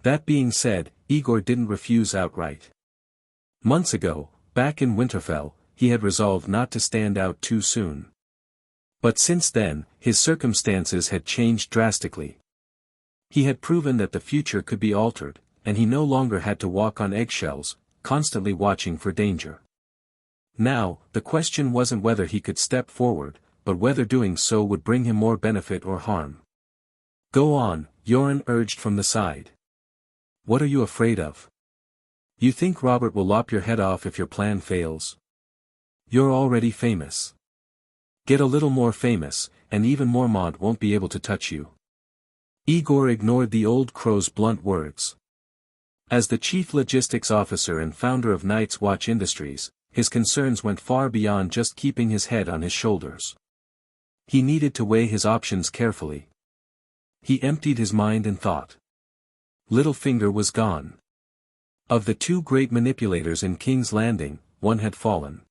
A: That being said, Aegor didn't refuse outright. Months ago, back in Winterfell, he had resolved not to stand out too soon. But since then, his circumstances had changed drastically. He had proven that the future could be altered, and he no longer had to walk on eggshells, constantly watching for danger. Now, the question wasn't whether he could step forward, but whether doing so would bring him more benefit or harm. Go on, Yoren urged from the side. What are you afraid of? You think Robert will lop your head off if your plan fails? You're already famous. Get a little more famous, and even Mormont won't be able to touch you. Aegor ignored the old crow's blunt words. As the chief logistics officer and founder of Night's Watch Industries, his concerns went far beyond just keeping his head on his shoulders. He needed to weigh his options carefully. He emptied his mind and thought. Littlefinger was gone. Of the two great manipulators in King's Landing, one had fallen.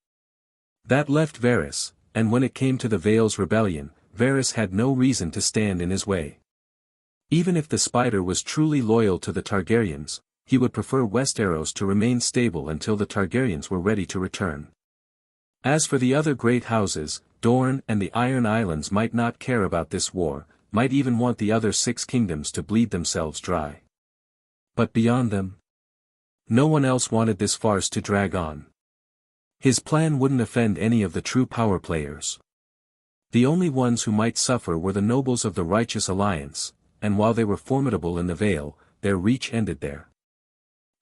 A: That left Varys, and when it came to the Vale's rebellion, Varys had no reason to stand in his way. Even if the Spider was truly loyal to the Targaryens, he would prefer Westeros to remain stable until the Targaryens were ready to return. As for the other great houses, Dorne and the Iron Islands might not care about this war, might even want the other 6 kingdoms to bleed themselves dry. But beyond them? No one else wanted this farce to drag on. His plan wouldn't offend any of the true power players. The only ones who might suffer were the nobles of the Righteous Alliance, and while they were formidable in the Vale, their reach ended there.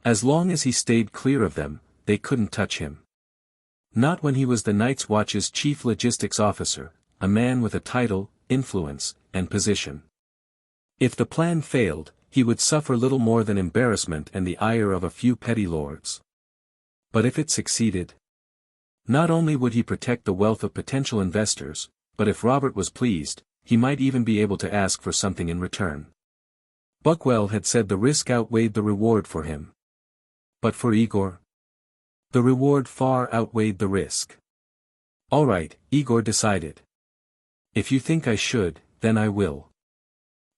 A: As long as he stayed clear of them, they couldn't touch him. Not when he was the Night's Watch's chief logistics officer, a man with a title, influence, and position. If the plan failed, he would suffer little more than embarrassment and the ire of a few petty lords. But if it succeeded? Not only would he protect the wealth of potential investors, but if Robert was pleased, he might even be able to ask for something in return. Buckwell had said the risk outweighed the reward for him. But for Aegor? The reward far outweighed the risk. All right, Aegor decided. If you think I should, then I will.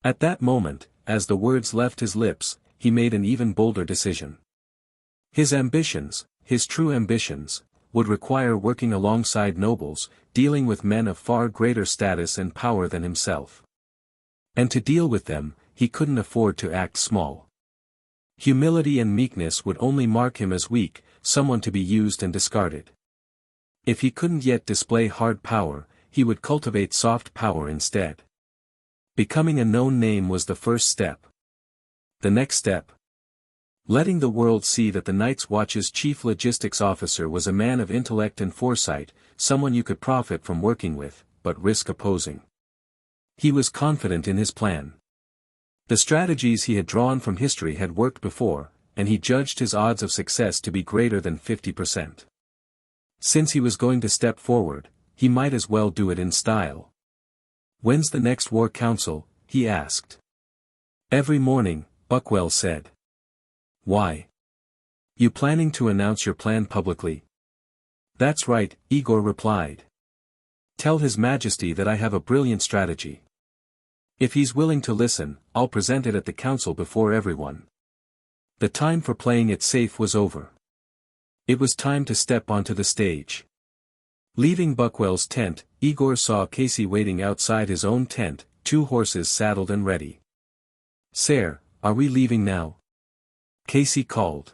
A: At that moment, as the words left his lips, he made an even bolder decision. His ambitions, his true ambitions, would require working alongside nobles, dealing with men of far greater status and power than himself. And to deal with them, he couldn't afford to act small. Humility and meekness would only mark him as weak, someone to be used and discarded. If he couldn't yet display hard power, he would cultivate soft power instead. Becoming a known name was the first step. The next step? Letting the world see that the Night's Watch's chief logistics officer was a man of intellect and foresight, someone you could profit from working with, but risk opposing. He was confident in his plan. The strategies he had drawn from history had worked before, and he judged his odds of success to be greater than 50%. Since he was going to step forward, he might as well do it in style. When's the next war council? He asked. Every morning, Buckwell said. Why? You planning to announce your plan publicly? That's right, Aegor replied. Tell His Majesty that I have a brilliant strategy. If he's willing to listen, I'll present it at the council before everyone. The time for playing it safe was over. It was time to step onto the stage. Leaving Buckwell's tent, Aegor saw Casey waiting outside his own tent, 2 horses saddled and ready. Sire, are we leaving now? Casey called.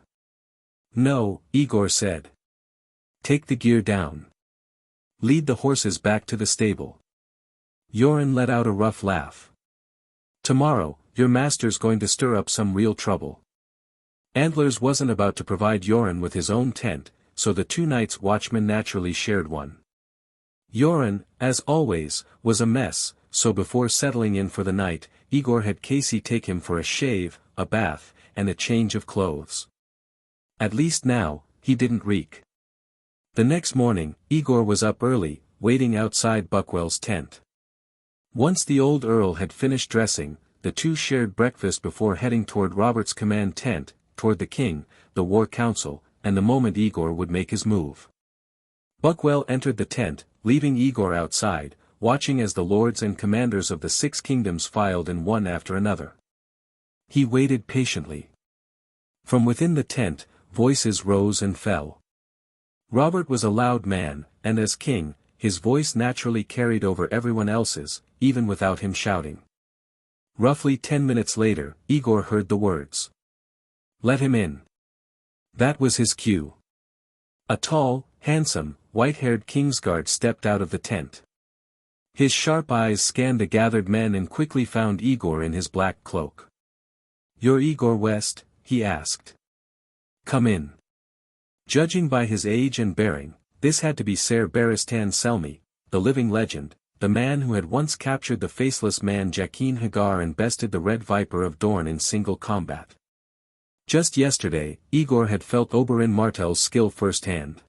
A: No, Aegor said. Take the gear down. Lead the horses back to the stable. Yoren let out a rough laugh. Tomorrow, your master's going to stir up some real trouble. Antlers wasn't about to provide Yoren with his own tent, so the 2 Night's Watchmen naturally shared one. Yoren, as always, was a mess, so before settling in for the night, Aegor had Casey take him for a shave, a bath, and a change of clothes. At least now, he didn't reek. The next morning, Aegor was up early, waiting outside Buckwell's tent. Once the old Earl had finished dressing, the 2 shared breakfast before heading toward Robert's command tent, toward the king, the war council, and the moment Aegor would make his move. Buckwell entered the tent, leaving Aegor outside, watching as the lords and commanders of the 6 kingdoms filed in one after another. He waited patiently. From within the tent, voices rose and fell. Robert was a loud man, and as king, his voice naturally carried over everyone else's, even without him shouting. Roughly 10 minutes later, Aegor heard the words. Let him in. That was his cue. A tall, handsome, white-haired Kingsguard stepped out of the tent. His sharp eyes scanned the gathered men and quickly found Aegor in his black cloak. You're Aegor West? He asked. Come in. Judging by his age and bearing, this had to be Ser Barristan Selmy, the living legend, the man who had once captured the faceless man Jaqen Hagar and bested the Red Viper of Dorne in single combat. Just yesterday, Aegor had felt Oberyn Martell's skill firsthand.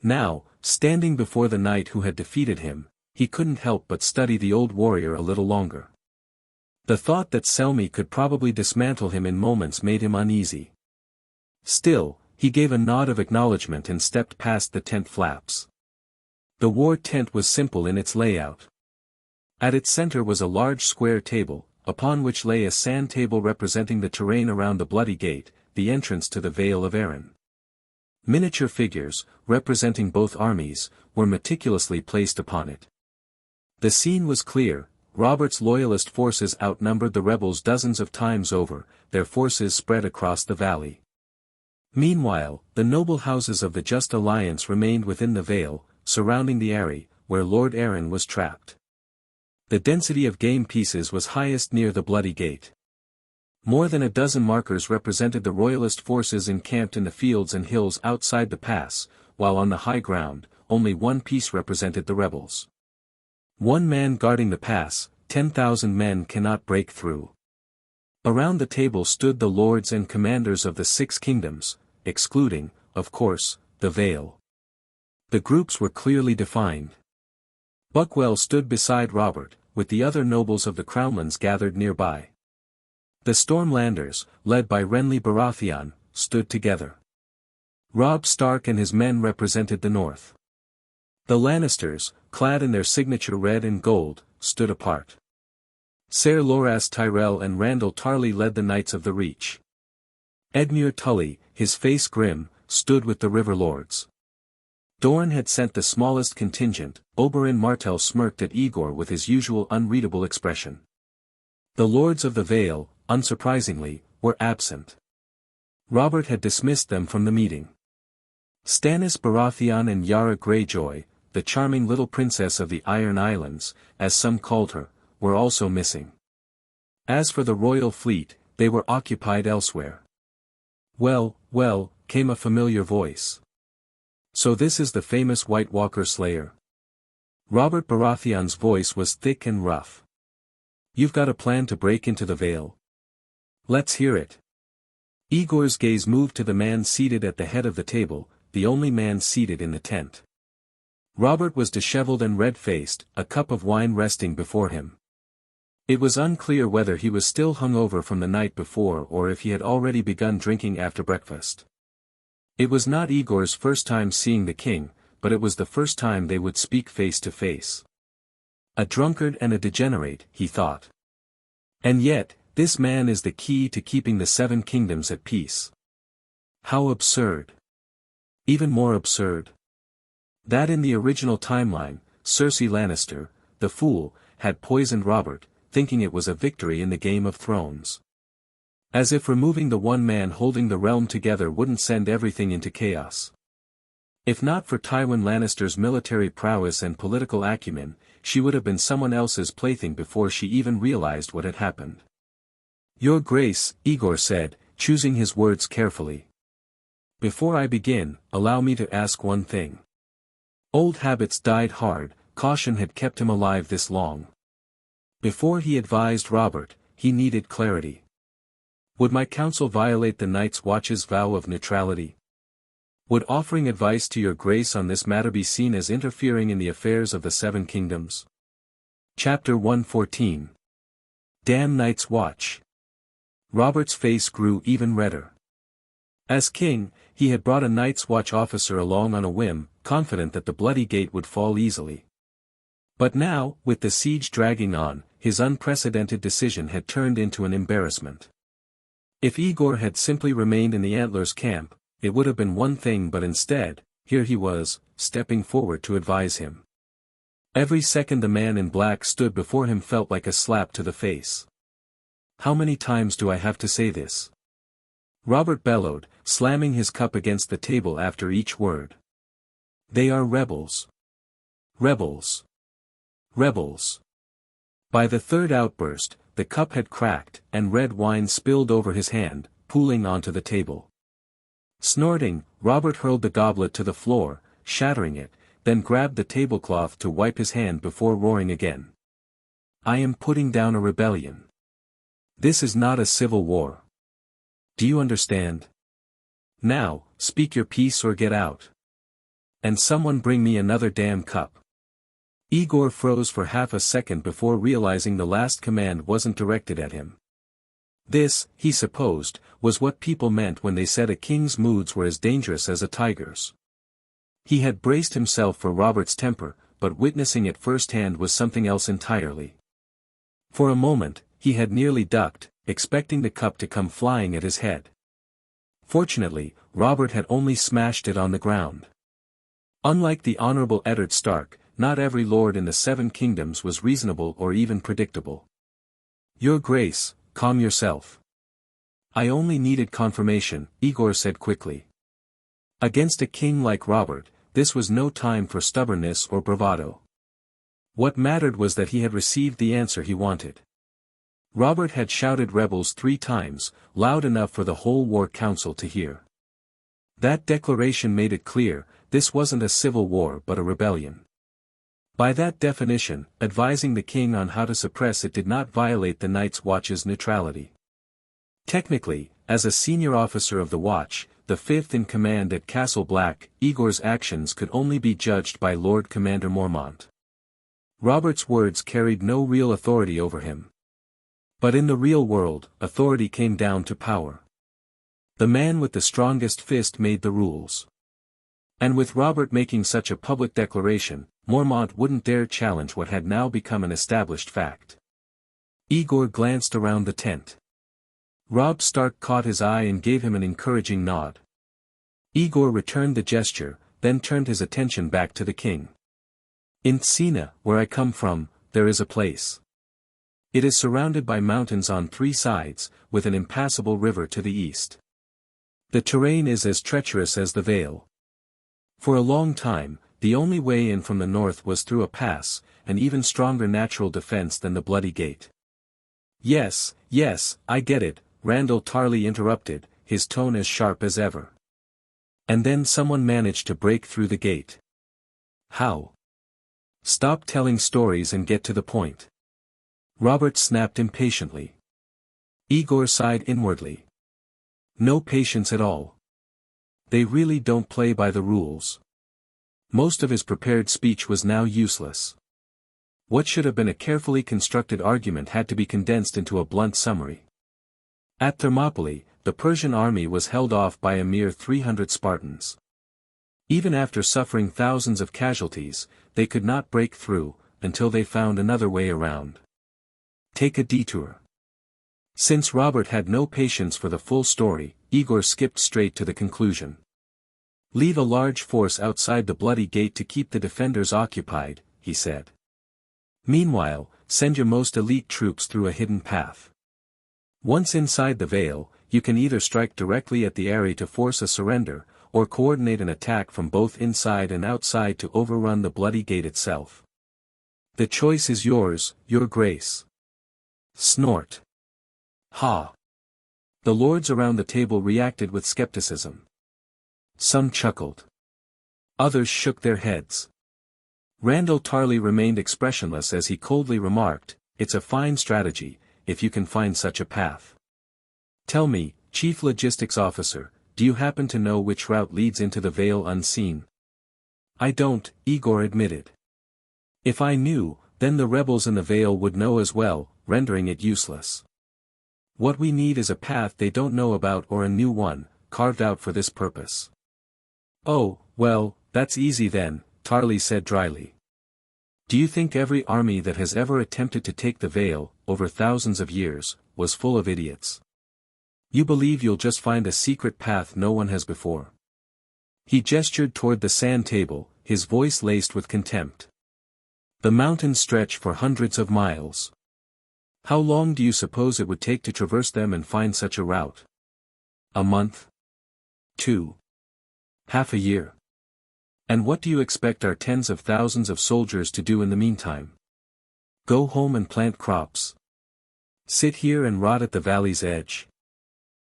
A: Now, standing before the knight who had defeated him, he couldn't help but study the old warrior a little longer. The thought that Selmy could probably dismantle him in moments made him uneasy. Still, he gave a nod of acknowledgement and stepped past the tent flaps. The war tent was simple in its layout. At its center was a large square table, upon which lay a sand table representing the terrain around the Bloody Gate, the entrance to the Vale of Arryn. Miniature figures, representing both armies, were meticulously placed upon it. The scene was clear. Robert's loyalist forces outnumbered the rebels dozens of times over, their forces spread across the valley. Meanwhile, the noble houses of the Just Alliance remained within the Vale, surrounding the Eyrie, where Lord Arryn was trapped. The density of game pieces was highest near the Bloody Gate. More than a dozen markers represented the royalist forces encamped in the fields and hills outside the pass, while on the high ground, only one piece represented the rebels. One man guarding the pass, 10,000 men cannot break through. Around the table stood the lords and commanders of the 6 kingdoms, excluding, of course, the Vale. The groups were clearly defined. Buckwell stood beside Robert, with the other nobles of the Crownlands gathered nearby. The Stormlanders, led by Renly Baratheon, stood together. Robb Stark and his men represented the north. The Lannisters, clad in their signature red and gold, stood apart. Ser Loras Tyrell and Randall Tarly led the Knights of the Reach. Edmure Tully, his face grim, stood with the River Lords. Dorne had sent the smallest contingent. Oberyn Martell smirked at Aegor with his usual unreadable expression. The Lords of the Vale, unsurprisingly, were absent. Robert had dismissed them from the meeting. Stannis Baratheon and Yara Greyjoy, the charming little princess of the Iron Islands, as some called her, were also missing. As for the royal fleet, they were occupied elsewhere. Well, well, came a familiar voice. So this is the famous White Walker Slayer. Robert Baratheon's voice was thick and rough. You've got a plan to break into the Vale. Let's hear it. Aegor's gaze moved to the man seated at the head of the table, the only man seated in the tent. Robert was disheveled and red-faced, a cup of wine resting before him. It was unclear whether he was still hungover from the night before or if he had already begun drinking after breakfast. It was not Aegor's first time seeing the king, but it was the first time they would speak face to face. A drunkard and a degenerate, he thought. And yet, this man is the key to keeping the Seven Kingdoms at peace. How absurd. Even more absurd. That in the original timeline, Cersei Lannister, the fool, had poisoned Robert, thinking it was a victory in the Game of Thrones. As if removing the one man holding the realm together wouldn't send everything into chaos. If not for Tywin Lannister's military prowess and political acumen, she would have been someone else's plaything before she even realized what had happened. Your Grace, Aegor said, choosing his words carefully. Before I begin, allow me to ask one thing. Old habits died hard, caution had kept him alive this long. Before he advised Robert, he needed clarity. Would my counsel violate the Night's Watch's vow of neutrality? Would offering advice to your Grace on this matter be seen as interfering in the affairs of the Seven Kingdoms? Chapter 114. Damn Night's Watch. Robert's face grew even redder. As king, he had brought a Night's Watch officer along on a whim, confident that the Bloody Gate would fall easily. But now, with the siege dragging on, his unprecedented decision had turned into an embarrassment. If Aegor had simply remained in the Antlers camp, it would have been one thing, but instead, here he was, stepping forward to advise him. Every second the man in black stood before him felt like a slap to the face. How many times do I have to say this? Robert bellowed, slamming his cup against the table after each word. They are rebels. Rebels. Rebels. By the third outburst, the cup had cracked, and red wine spilled over his hand, pooling onto the table. Snorting, Robert hurled the goblet to the floor, shattering it, then grabbed the tablecloth to wipe his hand before roaring again. I am putting down a rebellion. This is not a civil war. Do you understand? Now, speak your piece or get out. And someone bring me another damn cup. Aegor froze for half a second before realizing the last command wasn't directed at him. This, he supposed, was what people meant when they said a king's moods were as dangerous as a tiger's. He had braced himself for Robert's temper, but witnessing it firsthand was something else entirely. For a moment, he had nearly ducked, expecting the cup to come flying at his head. Fortunately, Robert had only smashed it on the ground. Unlike the Honorable Eddard Stark, not every lord in the Seven Kingdoms was reasonable or even predictable. Your Grace, calm yourself. I only needed confirmation, Aegor said quickly. Against a king like Robert, this was no time for stubbornness or bravado. What mattered was that he had received the answer he wanted. Robert had shouted rebels 3 times, loud enough for the whole war council to hear. That declaration made it clear, this wasn't a civil war but a rebellion. By that definition, advising the king on how to suppress it did not violate the Night's Watch's neutrality. Technically, as a senior officer of the Watch, the fifth in command at Castle Black, Aegor's actions could only be judged by Lord Commander Mormont. Robert's words carried no real authority over him. But in the real world, authority came down to power. The man with the strongest fist made the rules. And with Robert making such a public declaration, Mormont wouldn't dare challenge what had now become an established fact. Aegor glanced around the tent. Robb Stark caught his eye and gave him an encouraging nod. Aegor returned the gesture, then turned his attention back to the king. In Tsena, where I come from, there is a place. It is surrounded by mountains on three sides, with an impassable river to the east. The terrain is as treacherous as the Vale. For a long time, the only way in from the north was through a pass, an even stronger natural defense than the Bloody Gate. Yes, I get it, Randall Tarley interrupted, his tone as sharp as ever. And then someone managed to break through the gate. How? Stop telling stories and get to the point. Robert snapped impatiently. Aegor sighed inwardly. No patience at all. They really don't play by the rules. Most of his prepared speech was now useless. What should have been a carefully constructed argument had to be condensed into a blunt summary. At Thermopylae, the Persian army was held off by a mere 300 Spartans. Even after suffering thousands of casualties, they could not break through, until they found another way around. Take a detour. Since Robert had no patience for the full story, Aegor skipped straight to the conclusion. Leave a large force outside the Bloody Gate to keep the defenders occupied, he said. Meanwhile, send your most elite troops through a hidden path. Once inside the Vale, you can either strike directly at the area to force a surrender, or coordinate an attack from both inside and outside to overrun the Bloody Gate itself. The choice is yours, your grace. Snort. Ha! The lords around the table reacted with skepticism. Some chuckled. Others shook their heads. Randall Tarley remained expressionless as he coldly remarked, "It's a fine strategy, if you can find such a path. Tell me, Chief Logistics Officer, do you happen to know which route leads into the Vale unseen?" "I don't," Aegor admitted. "If I knew, then the rebels in the Vale would know as well, rendering it useless. What we need is a path they don't know about or a new one, carved out for this purpose." "Oh, well, that's easy then," Tarley said dryly. "Do you think every army that has ever attempted to take the Vale, over thousands of years, was full of idiots? You believe you'll just find a secret path no one has before?" He gestured toward the sand table, his voice laced with contempt. "The mountains stretch for hundreds of miles. How long do you suppose it would take to traverse them and find such a route? A month? 2? Half a year? And what do you expect our tens of thousands of soldiers to do in the meantime? Go home and plant crops? Sit here and rot at the valley's edge?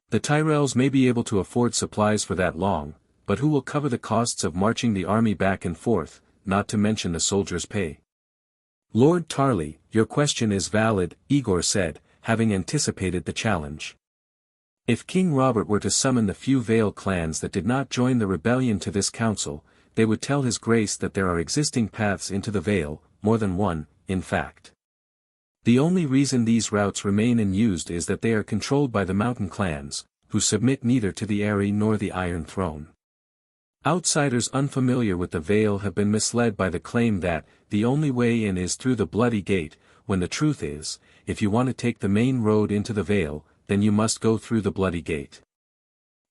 A: The Tyrells may be able to afford supplies for that long, but who will cover the costs of marching the army back and forth, not to mention the soldiers' pay?" "Lord Tarley, your question is valid," Aegor said, having anticipated the challenge. "If King Robert were to summon the few Vale clans that did not join the rebellion to this council, they would tell his grace that there are existing paths into the Vale, more than one, in fact. The only reason these routes remain unused is that they are controlled by the mountain clans, who submit neither to the Eyrie nor the Iron Throne. Outsiders unfamiliar with the Vale have been misled by the claim that, the only way in is through the Bloody Gate, when the truth is, if you want to take the main road into the Vale, then you must go through the Bloody Gate."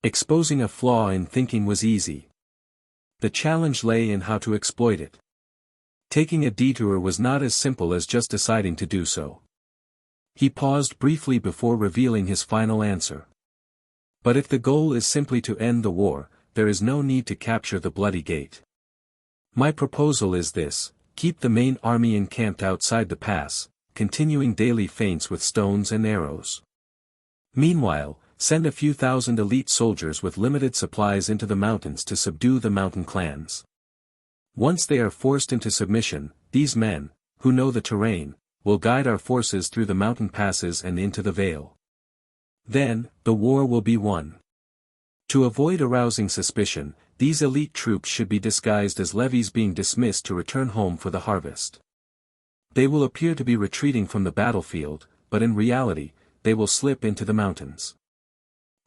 A: Exposing a flaw in thinking was easy. The challenge lay in how to exploit it. Taking a detour was not as simple as just deciding to do so. He paused briefly before revealing his final answer. "But if the goal is simply to end the war, there is no need to capture the Bloody Gate. My proposal is this: keep the main army encamped outside the pass, continuing daily feints with stones and arrows. Meanwhile, send a few thousand elite soldiers with limited supplies into the mountains to subdue the mountain clans. Once they are forced into submission, these men, who know the terrain, will guide our forces through the mountain passes and into the Vale. Then, the war will be won." To avoid arousing suspicion, these elite troops should be disguised as levies being dismissed to return home for the harvest. They will appear to be retreating from the battlefield, but in reality, they will slip into the mountains.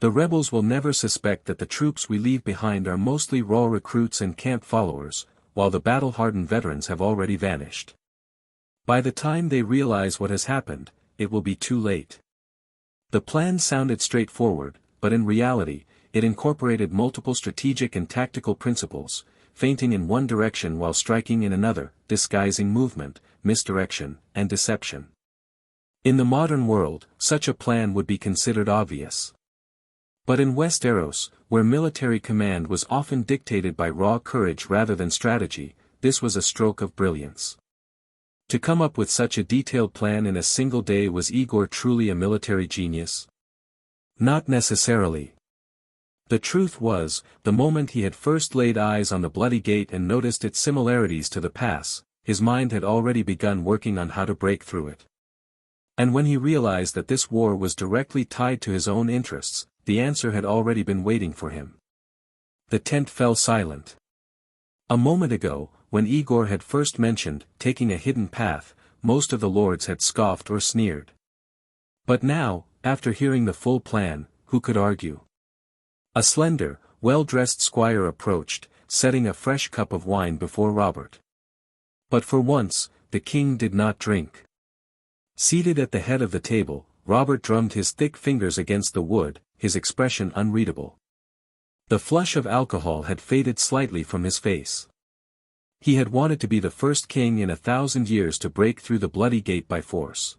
A: The rebels will never suspect that the troops we leave behind are mostly raw recruits and camp followers, while the battle-hardened veterans have already vanished. By the time they realize what has happened, it will be too late. The plan sounded straightforward, but in reality, it incorporated multiple strategic and tactical principles, feinting in one direction while striking in another, disguising movement, misdirection, and deception. In the modern world, such a plan would be considered obvious. But in Westeros, where military command was often dictated by raw courage rather than strategy, this was a stroke of brilliance. To come up with such a detailed plan in a single day, was Aegor truly a military genius? Not necessarily. The truth was, the moment he had first laid eyes on the Bloody Gate and noticed its similarities to the pass, his mind had already begun working on how to break through it. And when he realized that this war was directly tied to his own interests, the answer had already been waiting for him. The tent fell silent. A moment ago, when Aegor had first mentioned taking a hidden path, most of the lords had scoffed or sneered. But now, after hearing the full plan, who could argue? A slender, well-dressed squire approached, setting a fresh cup of wine before Robert. But for once, the king did not drink. Seated at the head of the table, Robert drummed his thick fingers against the wood, his expression unreadable. The flush of alcohol had faded slightly from his face. He had wanted to be the first king in 1,000 years to break through the Bloody Gate by force.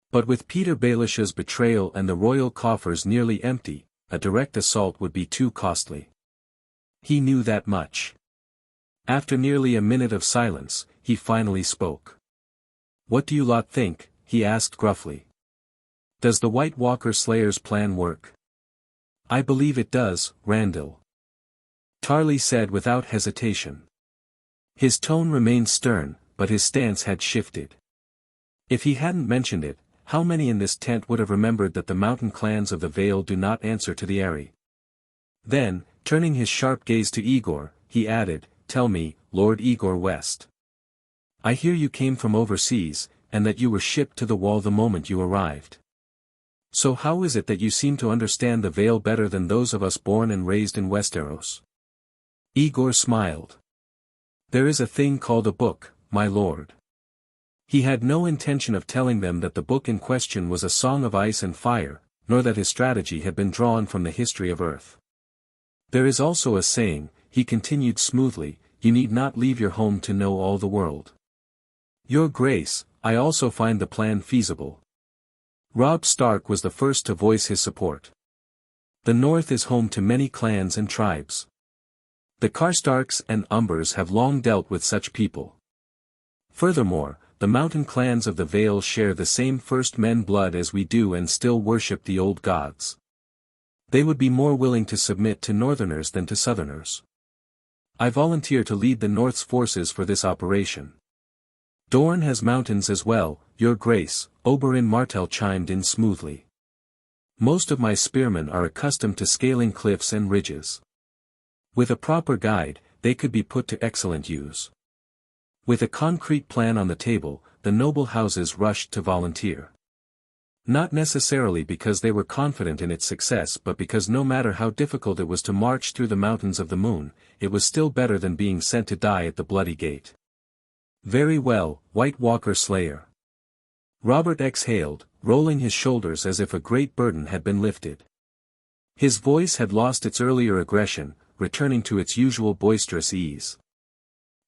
A: But with Peter Baelish's betrayal and the royal coffers nearly empty, a direct assault would be too costly. He knew that much. After nearly a minute of silence, he finally spoke. "What do you lot think?" he asked gruffly. "Does the White Walker Slayer's plan work?" "I believe it does, Randall," Tarly said without hesitation. His tone remained stern, but his stance had shifted. If he hadn't mentioned it, how many in this tent would have remembered that the mountain clans of the Vale do not answer to the Eyrie? Then, turning his sharp gaze to Aegor, he added, "Tell me, Lord Aegor West. I hear you came from overseas, and that you were shipped to the Wall the moment you arrived. So how is it that you seem to understand the Vale better than those of us born and raised in Westeros?" Aegor smiled. "There is a thing called a book, my lord." He had no intention of telling them that the book in question was a song of ice and fire, nor that his strategy had been drawn from the history of Earth. "There is also a saying," he continued smoothly, "you need not leave your home to know all the world. Your Grace, I also find the plan feasible." Robb Stark was the first to voice his support. The North is home to many clans and tribes. The Karstarks and Umbers have long dealt with such people. Furthermore, the mountain clans of the Vale share the same first men blood as we do and still worship the old gods. They would be more willing to submit to Northerners than to Southerners. I volunteer to lead the North's forces for this operation. Dorne has mountains as well, Your Grace, Oberyn Martell chimed in smoothly. Most of my spearmen are accustomed to scaling cliffs and ridges. With a proper guide, they could be put to excellent use. With a concrete plan on the table, the noble houses rushed to volunteer. Not necessarily because they were confident in its success, but because no matter how difficult it was to march through the mountains of the moon, it was still better than being sent to die at the Bloody Gate. "Very well, White Walker Slayer." Robert exhaled, rolling his shoulders as if a great burden had been lifted. His voice had lost its earlier aggression, returning to its usual boisterous ease.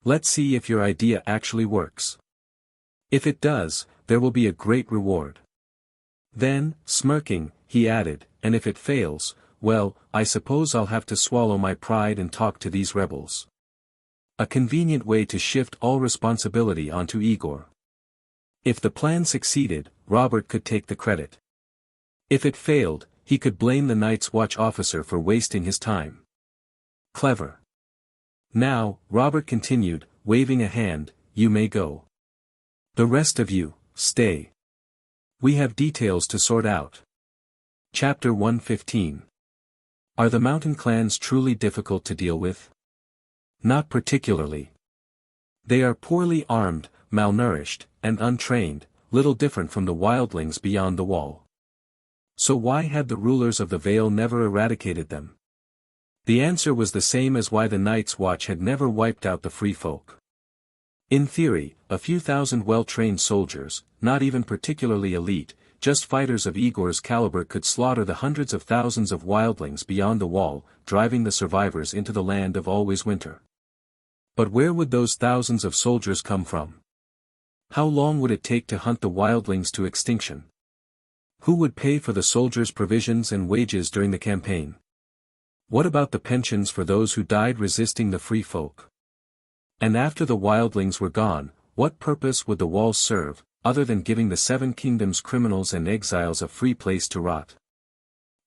A: "Let's see if your idea actually works. If it does, there will be a great reward." Then, smirking, he added, "And if it fails, well, I suppose I'll have to swallow my pride and talk to these rebels." A convenient way to shift all responsibility onto Aegor. If the plan succeeded, Robert could take the credit. If it failed, he could blame the Night's Watch officer for wasting his time. Clever. "Now," Robert continued, waving a hand, "you may go. The rest of you, stay. We have details to sort out." Chapter 115. Are the mountain clans truly difficult to deal with? Not particularly. They are poorly armed, malnourished, and untrained, little different from the wildlings beyond the wall. So why had the rulers of the Vale never eradicated them? The answer was the same as why the Night's Watch had never wiped out the free folk. In theory, a few thousand well-trained soldiers, not even particularly elite, just fighters of Aegor's caliber could slaughter the hundreds of thousands of wildlings beyond the wall, driving the survivors into the land of always winter. But where would those thousands of soldiers come from? How long would it take to hunt the wildlings to extinction? Who would pay for the soldiers' provisions and wages during the campaign? What about the pensions for those who died resisting the free folk? And after the wildlings were gone, what purpose would the walls serve, other than giving the Seven Kingdoms criminals and exiles a free place to rot?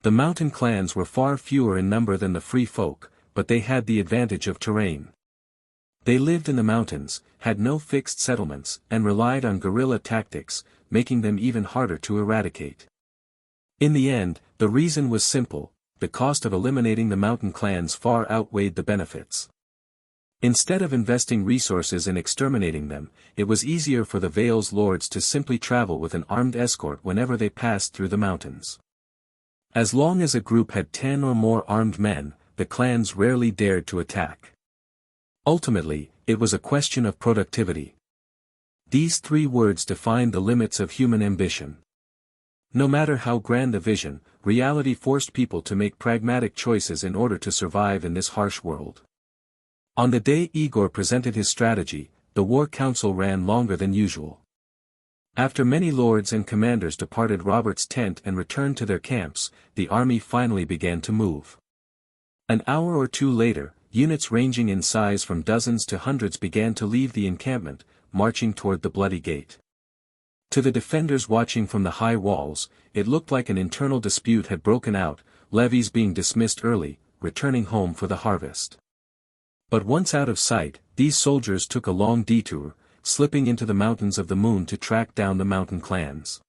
A: The mountain clans were far fewer in number than the free folk, but they had the advantage of terrain. They lived in the mountains, had no fixed settlements, and relied on guerrilla tactics, making them even harder to eradicate. In the end, the reason was simple: the cost of eliminating the mountain clans far outweighed the benefits. Instead of investing resources in exterminating them, it was easier for the Vale's lords to simply travel with an armed escort whenever they passed through the mountains. As long as a group had 10 or more armed men, the clans rarely dared to attack. Ultimately, it was a question of productivity. These three words defined the limits of human ambition. No matter how grand the vision, reality forced people to make pragmatic choices in order to survive in this harsh world. On the day Aegor presented his strategy, the war council ran longer than usual. After many lords and commanders departed Robert's tent and returned to their camps, the army finally began to move. An hour or two later, units ranging in size from dozens to hundreds began to leave the encampment, marching toward the Bloody Gate. To the defenders watching from the high walls, it looked like an internal dispute had broken out, levies being dismissed early, returning home for the harvest. But once out of sight, these soldiers took a long detour, slipping into the mountains of the moon to track down the mountain clans.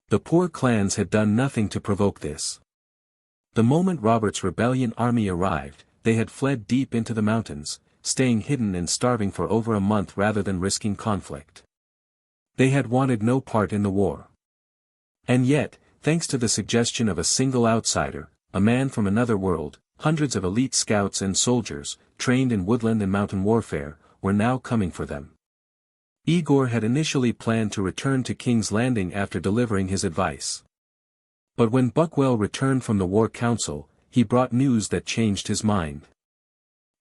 A: The poor clans had done nothing to provoke this. The moment Robert's rebellion army arrived, they had fled deep into the mountains, staying hidden and starving for over a month rather than risking conflict. They had wanted no part in the war. And yet, thanks to the suggestion of a single outsider, a man from another world, hundreds of elite scouts and soldiers, trained in woodland and mountain warfare, were now coming for them. Aegor had initially planned to return to King's Landing after delivering his advice. But when Buckwell returned from the War Council, he brought news that changed his mind.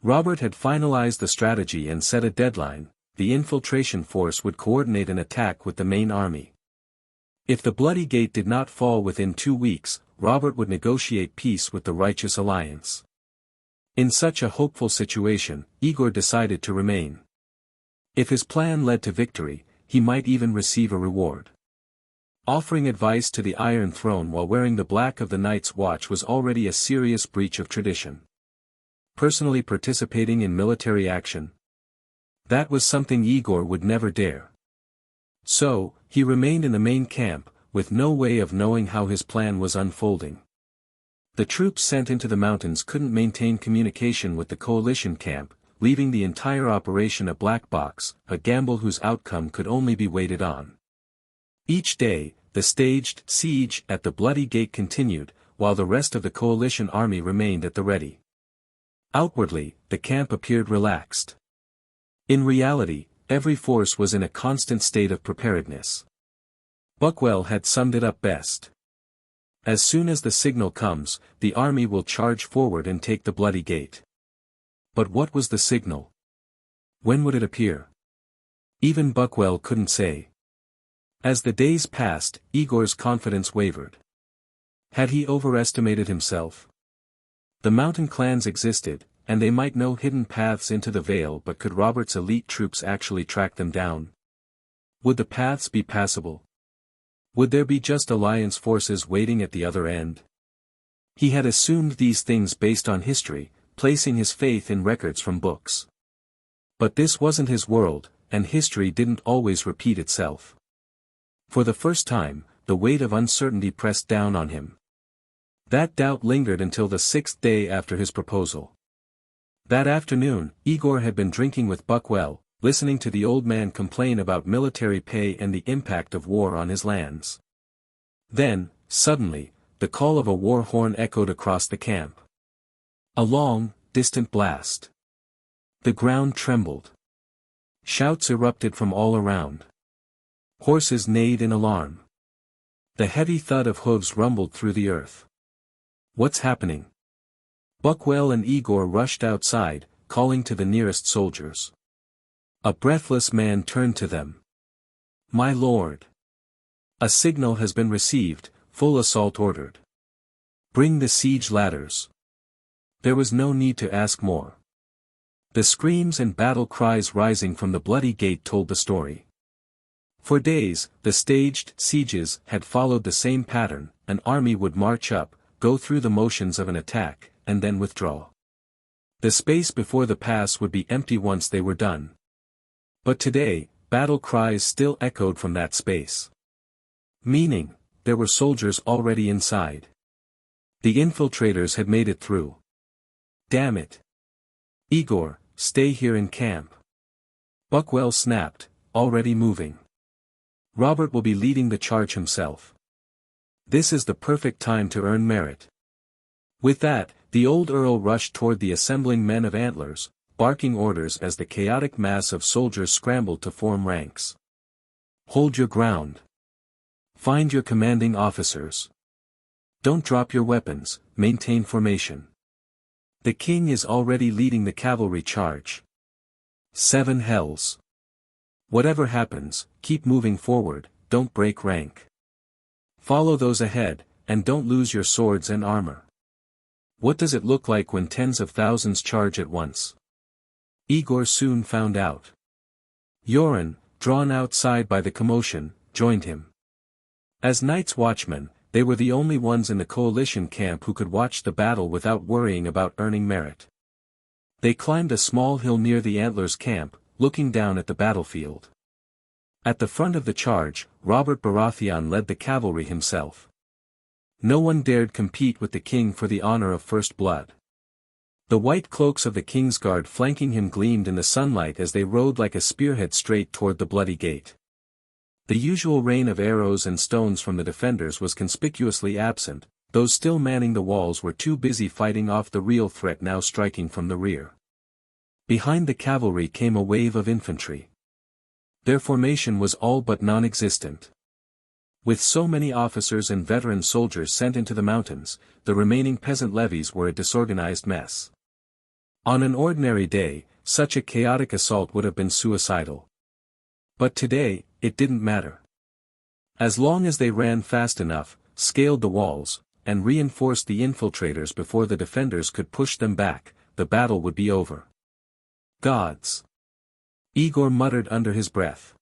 A: Robert had finalized the strategy and set a deadline: the infiltration force would coordinate an attack with the main army. If the Bloody Gate did not fall within 2 weeks, Robert would negotiate peace with the Righteous Alliance. In such a hopeful situation, Aegor decided to remain. If his plan led to victory, he might even receive a reward. Offering advice to the Iron Throne while wearing the black of the Night's Watch was already a serious breach of tradition. Personally participating in military action? That was something Aegor would never dare. So, he remained in the main camp, with no way of knowing how his plan was unfolding. The troops sent into the mountains couldn't maintain communication with the coalition camp, leaving the entire operation a black box, a gamble whose outcome could only be waited on. Each day, the staged siege at the Bloody Gate continued, while the rest of the coalition army remained at the ready. Outwardly, the camp appeared relaxed. In reality, every force was in a constant state of preparedness. Buckwell had summed it up best. As soon as the signal comes, the army will charge forward and take the Bloody Gate. But what was the signal? When would it appear? Even Buckwell couldn't say. As the days passed, Aegor's confidence wavered. Had he overestimated himself? The mountain clans existed, and they might know hidden paths into the Vale, but could Robert's elite troops actually track them down? Would the paths be passable? Would there be just Alliance forces waiting at the other end? He had assumed these things based on history, placing his faith in records from books. But this wasn't his world, and history didn't always repeat itself. For the first time, the weight of uncertainty pressed down on him. That doubt lingered until the 6th day after his proposal. That afternoon, Aegor had been drinking with Buckwell, listening to the old man complain about military pay and the impact of war on his lands. Then, suddenly, the call of a war horn echoed across the camp. A long, distant blast. The ground trembled. Shouts erupted from all around. Horses neighed in alarm. The heavy thud of hooves rumbled through the earth. What's happening? Buckwell and Aegor rushed outside, calling to the nearest soldiers. A breathless man turned to them. My lord! A signal has been received, full assault ordered. Bring the siege ladders. There was no need to ask more. The screams and battle cries rising from the bloody gate told the story. For days, the staged sieges had followed the same pattern. An army would march up, go through the motions of an attack, and then withdraw. The space before the pass would be empty once they were done. But today, battle cries still echoed from that space. Meaning, there were soldiers already inside. The infiltrators had made it through. Damn it! Aegor, stay here in camp. Buckwell snapped, already moving. Robert will be leading the charge himself. This is the perfect time to earn merit. With that, the old earl rushed toward the assembling men of Antlers, barking orders as the chaotic mass of soldiers scrambled to form ranks. Hold your ground. Find your commanding officers. Don't drop your weapons, maintain formation. The king is already leading the cavalry charge. 7 hells. Whatever happens, keep moving forward, don't break rank. Follow those ahead, and don't lose your swords and armor. What does it look like when tens of thousands charge at once? Aegor soon found out. Yoren, drawn outside by the commotion, joined him. As Night's Watchmen, they were the only ones in the coalition camp who could watch the battle without worrying about earning merit. They climbed a small hill near the Antlers camp, looking down at the battlefield. At the front of the charge, Robert Baratheon led the cavalry himself. No one dared compete with the king for the honor of first blood. The white cloaks of the king's guard flanking him gleamed in the sunlight as they rode like a spearhead straight toward the bloody gate. The usual rain of arrows and stones from the defenders was conspicuously absent. Those still manning the walls were too busy fighting off the real threat now striking from the rear. Behind the cavalry came a wave of infantry. Their formation was all but non-existent. With so many officers and veteran soldiers sent into the mountains, the remaining peasant levies were a disorganized mess. On an ordinary day, such a chaotic assault would have been suicidal. But today, it didn't matter. As long as they ran fast enough, scaled the walls, and reinforced the infiltrators before the defenders could push them back, the battle would be over. Gods! Aegor muttered under his breath.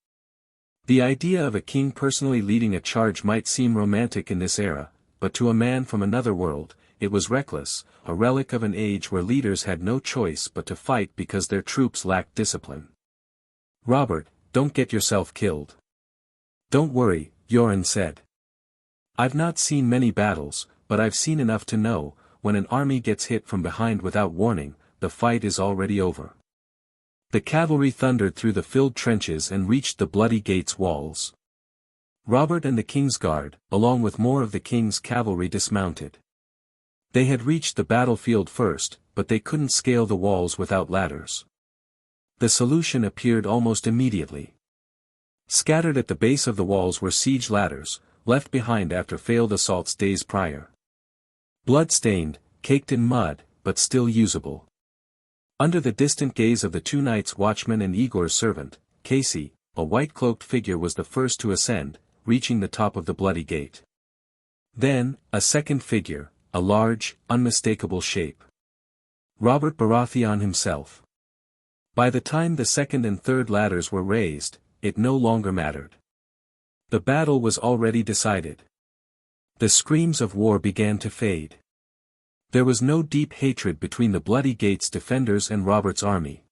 A: The idea of a king personally leading a charge might seem romantic in this era, but to a man from another world, it was reckless, a relic of an age where leaders had no choice but to fight because their troops lacked discipline. Robert, don't get yourself killed. Don't worry, Yoren said. I've not seen many battles, but I've seen enough to know, when an army gets hit from behind without warning, the fight is already over. The cavalry thundered through the filled trenches and reached the bloody gate's walls. Robert and the king's guard, along with more of the king's cavalry dismounted. They had reached the battlefield first, but they couldn't scale the walls without ladders. The solution appeared almost immediately. Scattered at the base of the walls were siege ladders, left behind after failed assaults days prior. Blood-stained, caked in mud, but still usable. Under the distant gaze of the 2 Night's Watchmen and Aegor's servant, Casey, a white-cloaked figure was the first to ascend, reaching the top of the bloody gate. Then, a second figure, a large, unmistakable shape. Robert Baratheon himself. By the time the second and third ladders were raised, it no longer mattered. The battle was already decided. The screams of war began to fade. There was no deep hatred between the bloody gate's defenders and Robert's army.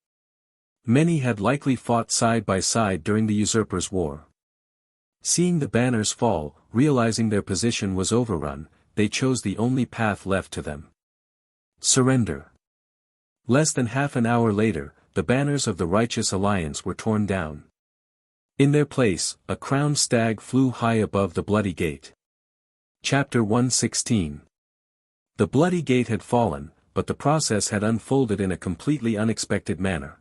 A: Many had likely fought side by side during the usurper's war. Seeing the banners fall, realizing their position was overrun, they chose the only path left to them. Surrender. Less than half an hour later, the banners of the Righteous Alliance were torn down. In their place, a crowned stag flew high above the Bloody Gate. Chapter 116. The Bloody Gate had fallen, but the process had unfolded in a completely unexpected manner.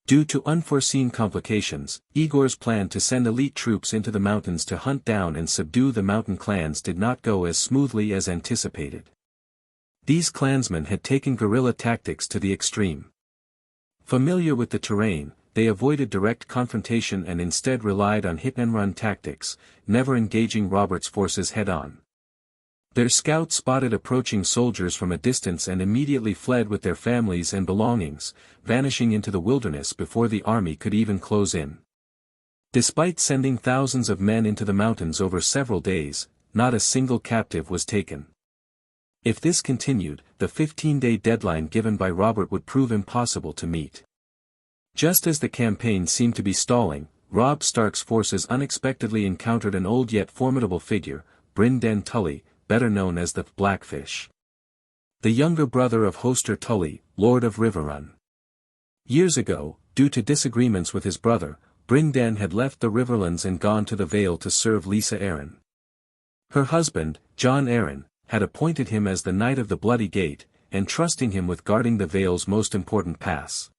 A: Due to unforeseen complications, Aegor's plan to send elite troops into the mountains to hunt down and subdue the mountain clans did not go as smoothly as anticipated. These clansmen had taken guerrilla tactics to the extreme. Familiar with the terrain, they avoided direct confrontation and instead relied on hit-and-run tactics, never engaging Robert's forces head-on. Their scouts spotted approaching soldiers from a distance and immediately fled with their families and belongings, vanishing into the wilderness before the army could even close in. Despite sending thousands of men into the mountains over several days, not a single captive was taken. If this continued, the 15-day deadline given by Robert would prove impossible to meet. Just as the campaign seemed to be stalling, Robb Stark's forces unexpectedly encountered an old yet formidable figure, Bryn Den Tully, better known as the Blackfish. The younger brother of Hoster Tully, Lord of Riverrun. Years ago, due to disagreements with his brother, Bryn Den had left the Riverlands and gone to the Vale to serve Lysa Arryn. Her husband, Jon Arryn, had appointed him as the Knight of the Bloody Gate, entrusting him with guarding the Vale's most important pass.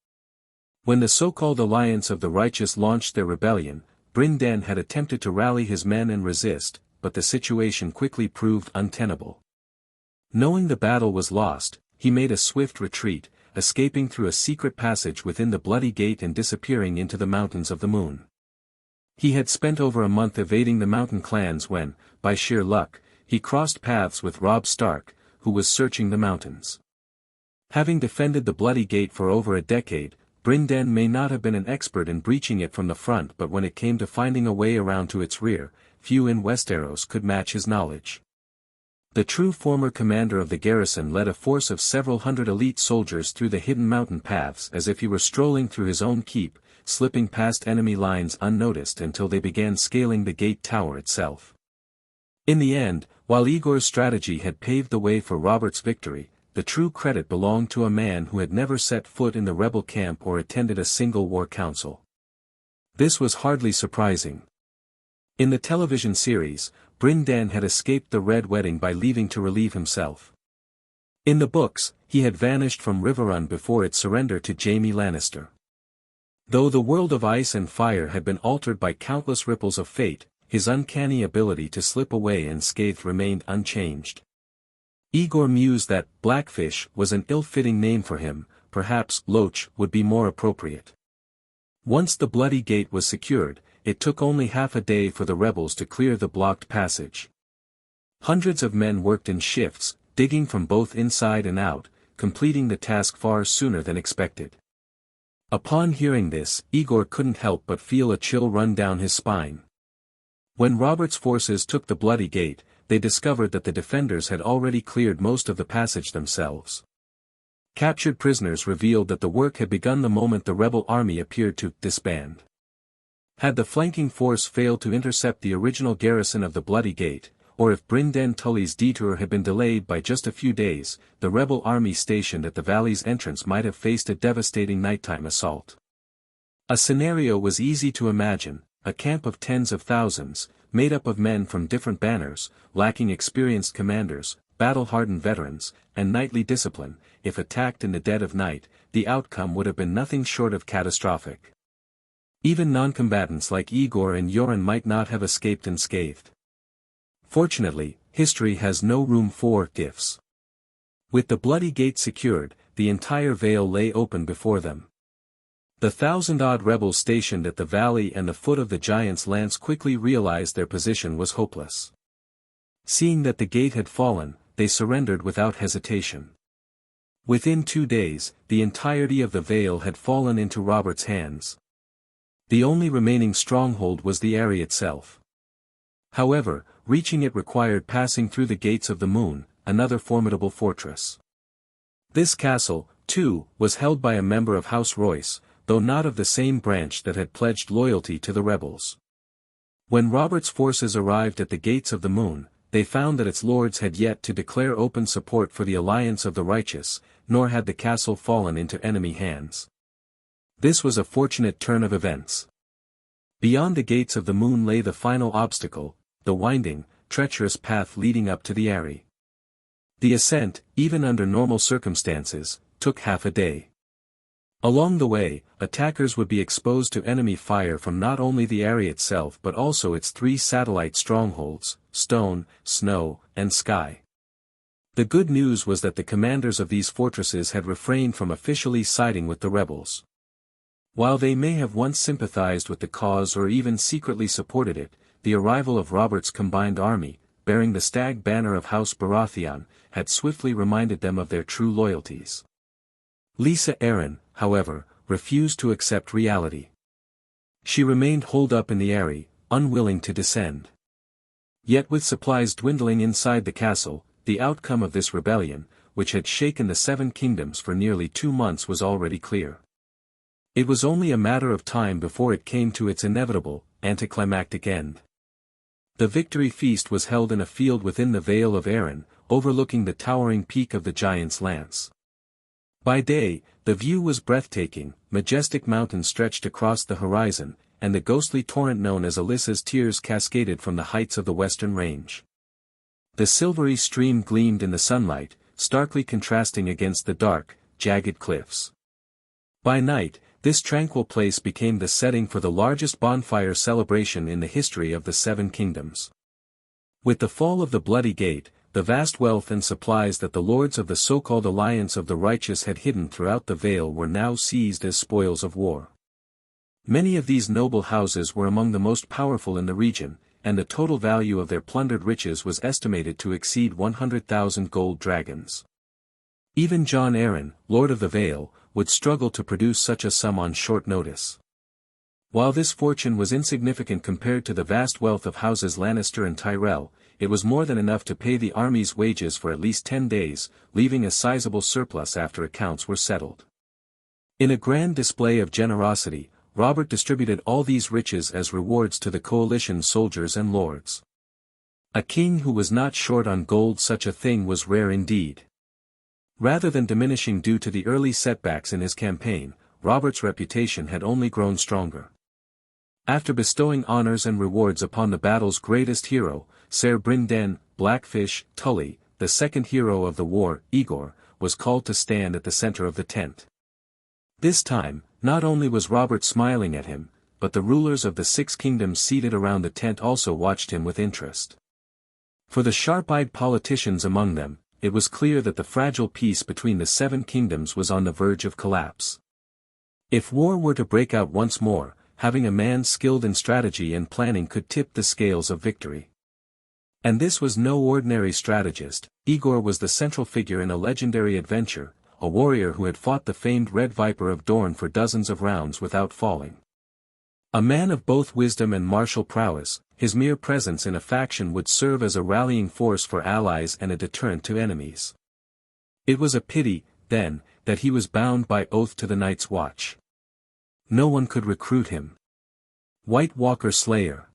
A: When the so-called Alliance of the Righteous launched their rebellion, Bryn Den had attempted to rally his men and resist, but the situation quickly proved untenable. Knowing the battle was lost, he made a swift retreat, escaping through a secret passage within the Bloody Gate and disappearing into the Mountains of the Moon. He had spent over a month evading the mountain clans when, by sheer luck, he crossed paths with Robb Stark, who was searching the mountains. Having defended the Bloody Gate for over a decade, Bryn Den may not have been an expert in breaching it from the front, but when it came to finding a way around to its rear, few in Westeros could match his knowledge. The true former commander of the garrison led a force of several hundred elite soldiers through the hidden mountain paths as if he were strolling through his own keep, slipping past enemy lines unnoticed until they began scaling the gate tower itself. In the end, while Aegor's strategy had paved the way for Robert's victory, the true credit belonged to a man who had never set foot in the rebel camp or attended a single war council. This was hardly surprising. In the television series, Bryn Den had escaped the Red Wedding by leaving to relieve himself. In the books, he had vanished from Riverrun before its surrender to Jaime Lannister. Though the world of ice and fire had been altered by countless ripples of fate, his uncanny ability to slip away unscathed remained unchanged. Aegor mused that Blackfish was an ill-fitting name for him, perhaps Loach would be more appropriate. Once the Bloody Gate was secured, it took only half a day for the rebels to clear the blocked passage. Hundreds of men worked in shifts, digging from both inside and out, completing the task far sooner than expected. Upon hearing this, Aegor couldn't help but feel a chill run down his spine. When Robert's forces took the Bloody Gate, they discovered that the defenders had already cleared most of the passage themselves. Captured prisoners revealed that the work had begun the moment the rebel army appeared to disband. Had the flanking force failed to intercept the original garrison of the Bloody Gate, or if Bryn Den Tully's detour had been delayed by just a few days, the rebel army stationed at the valley's entrance might have faced a devastating nighttime assault. A scenario was easy to imagine: a camp of tens of thousands, made up of men from different banners, lacking experienced commanders, battle-hardened veterans, and knightly discipline. If attacked in the dead of night, the outcome would have been nothing short of catastrophic. Even non-combatants like Aegor and Yoren might not have escaped unscathed. Fortunately, history has no room for ifs. With the Bloody Gate secured, the entire Vale lay open before them. The 1,000-odd rebels stationed at the valley and the foot of the Giant's Lance quickly realized their position was hopeless. Seeing that the gate had fallen, they surrendered without hesitation. Within 2 days, the entirety of the Vale had fallen into Robert's hands. The only remaining stronghold was the area itself. However, reaching it required passing through the Gates of the Moon, another formidable fortress. This castle, too, was held by a member of House Royce, though not of the same branch that had pledged loyalty to the rebels. When Robert's forces arrived at the Gates of the Moon, they found that its lords had yet to declare open support for the alliance of the righteous, nor had the castle fallen into enemy hands. This was a fortunate turn of events. Beyond the gates of the moon lay the final obstacle, the winding, treacherous path leading up to the Eyrie. The ascent, even under normal circumstances, took half a day. Along the way, attackers would be exposed to enemy fire from not only the Eyrie itself but also its 3 satellite strongholds, Stone, Snow, and Sky. The good news was that the commanders of these fortresses had refrained from officially siding with the rebels. While they may have once sympathized with the cause or even secretly supported it, the arrival of Robert's combined army, bearing the stag banner of House Baratheon, had swiftly reminded them of their true loyalties. Lysa Arryn, however, refused to accept reality. She remained holed up in the Eyrie, unwilling to descend. Yet with supplies dwindling inside the castle, the outcome of this rebellion, which had shaken the 7 kingdoms for nearly 2 months, was already clear. It was only a matter of time before it came to its inevitable, anticlimactic end. The victory feast was held in a field within the Vale of Arryn, overlooking the towering peak of the Giant's Lance. By day, the view was breathtaking, majestic mountains stretched across the horizon, and the ghostly torrent known as Alyssa's Tears cascaded from the heights of the western range. The silvery stream gleamed in the sunlight, starkly contrasting against the dark, jagged cliffs. By night, this tranquil place became the setting for the largest bonfire celebration in the history of the 7 kingdoms. With the fall of the Bloody Gate, the vast wealth and supplies that the lords of the so-called Alliance of the Righteous had hidden throughout the Vale were now seized as spoils of war. Many of these noble houses were among the most powerful in the region, and the total value of their plundered riches was estimated to exceed 100,000 gold dragons. Even Jon Arryn, Lord of the Vale, would struggle to produce such a sum on short notice. While this fortune was insignificant compared to the vast wealth of houses Lannister and Tyrell, it was more than enough to pay the army's wages for at least 10 days, leaving a sizable surplus after accounts were settled. In a grand display of generosity, Robert distributed all these riches as rewards to the coalition's soldiers and lords. A king who was not short on gold, such a thing was rare indeed. Rather than diminishing due to the early setbacks in his campaign, Robert's reputation had only grown stronger. After bestowing honors and rewards upon the battle's greatest hero, Ser Brynden, Blackfish, Tully, the second hero of the war, Aegor, was called to stand at the center of the tent. This time, not only was Robert smiling at him, but the rulers of the 6 kingdoms seated around the tent also watched him with interest. For the sharp-eyed politicians among them, it was clear that the fragile peace between the 7 kingdoms was on the verge of collapse. If war were to break out once more, having a man skilled in strategy and planning could tip the scales of victory. And this was no ordinary strategist. Aegor was the central figure in a legendary adventure, a warrior who had fought the famed Red Viper of Dorne for dozens of rounds without falling. A man of both wisdom and martial prowess, his mere presence in a faction would serve as a rallying force for allies and a deterrent to enemies. It was a pity, then, that he was bound by oath to the Night's Watch. No one could recruit him. White Walker Slayer.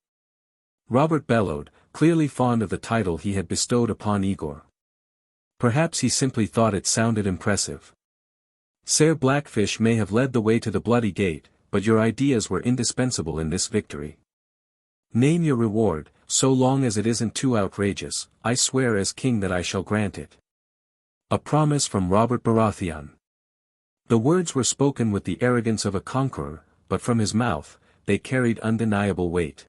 A: Robert bellowed, clearly fond of the title he had bestowed upon Aegor. Perhaps he simply thought it sounded impressive. Ser Blackfish may have led the way to the Bloody Gate, but your ideas were indispensable in this victory. Name your reward, so long as it isn't too outrageous. I swear as king that I shall grant it. A promise from Robert Baratheon. The words were spoken with the arrogance of a conqueror, but from his mouth, they carried undeniable weight.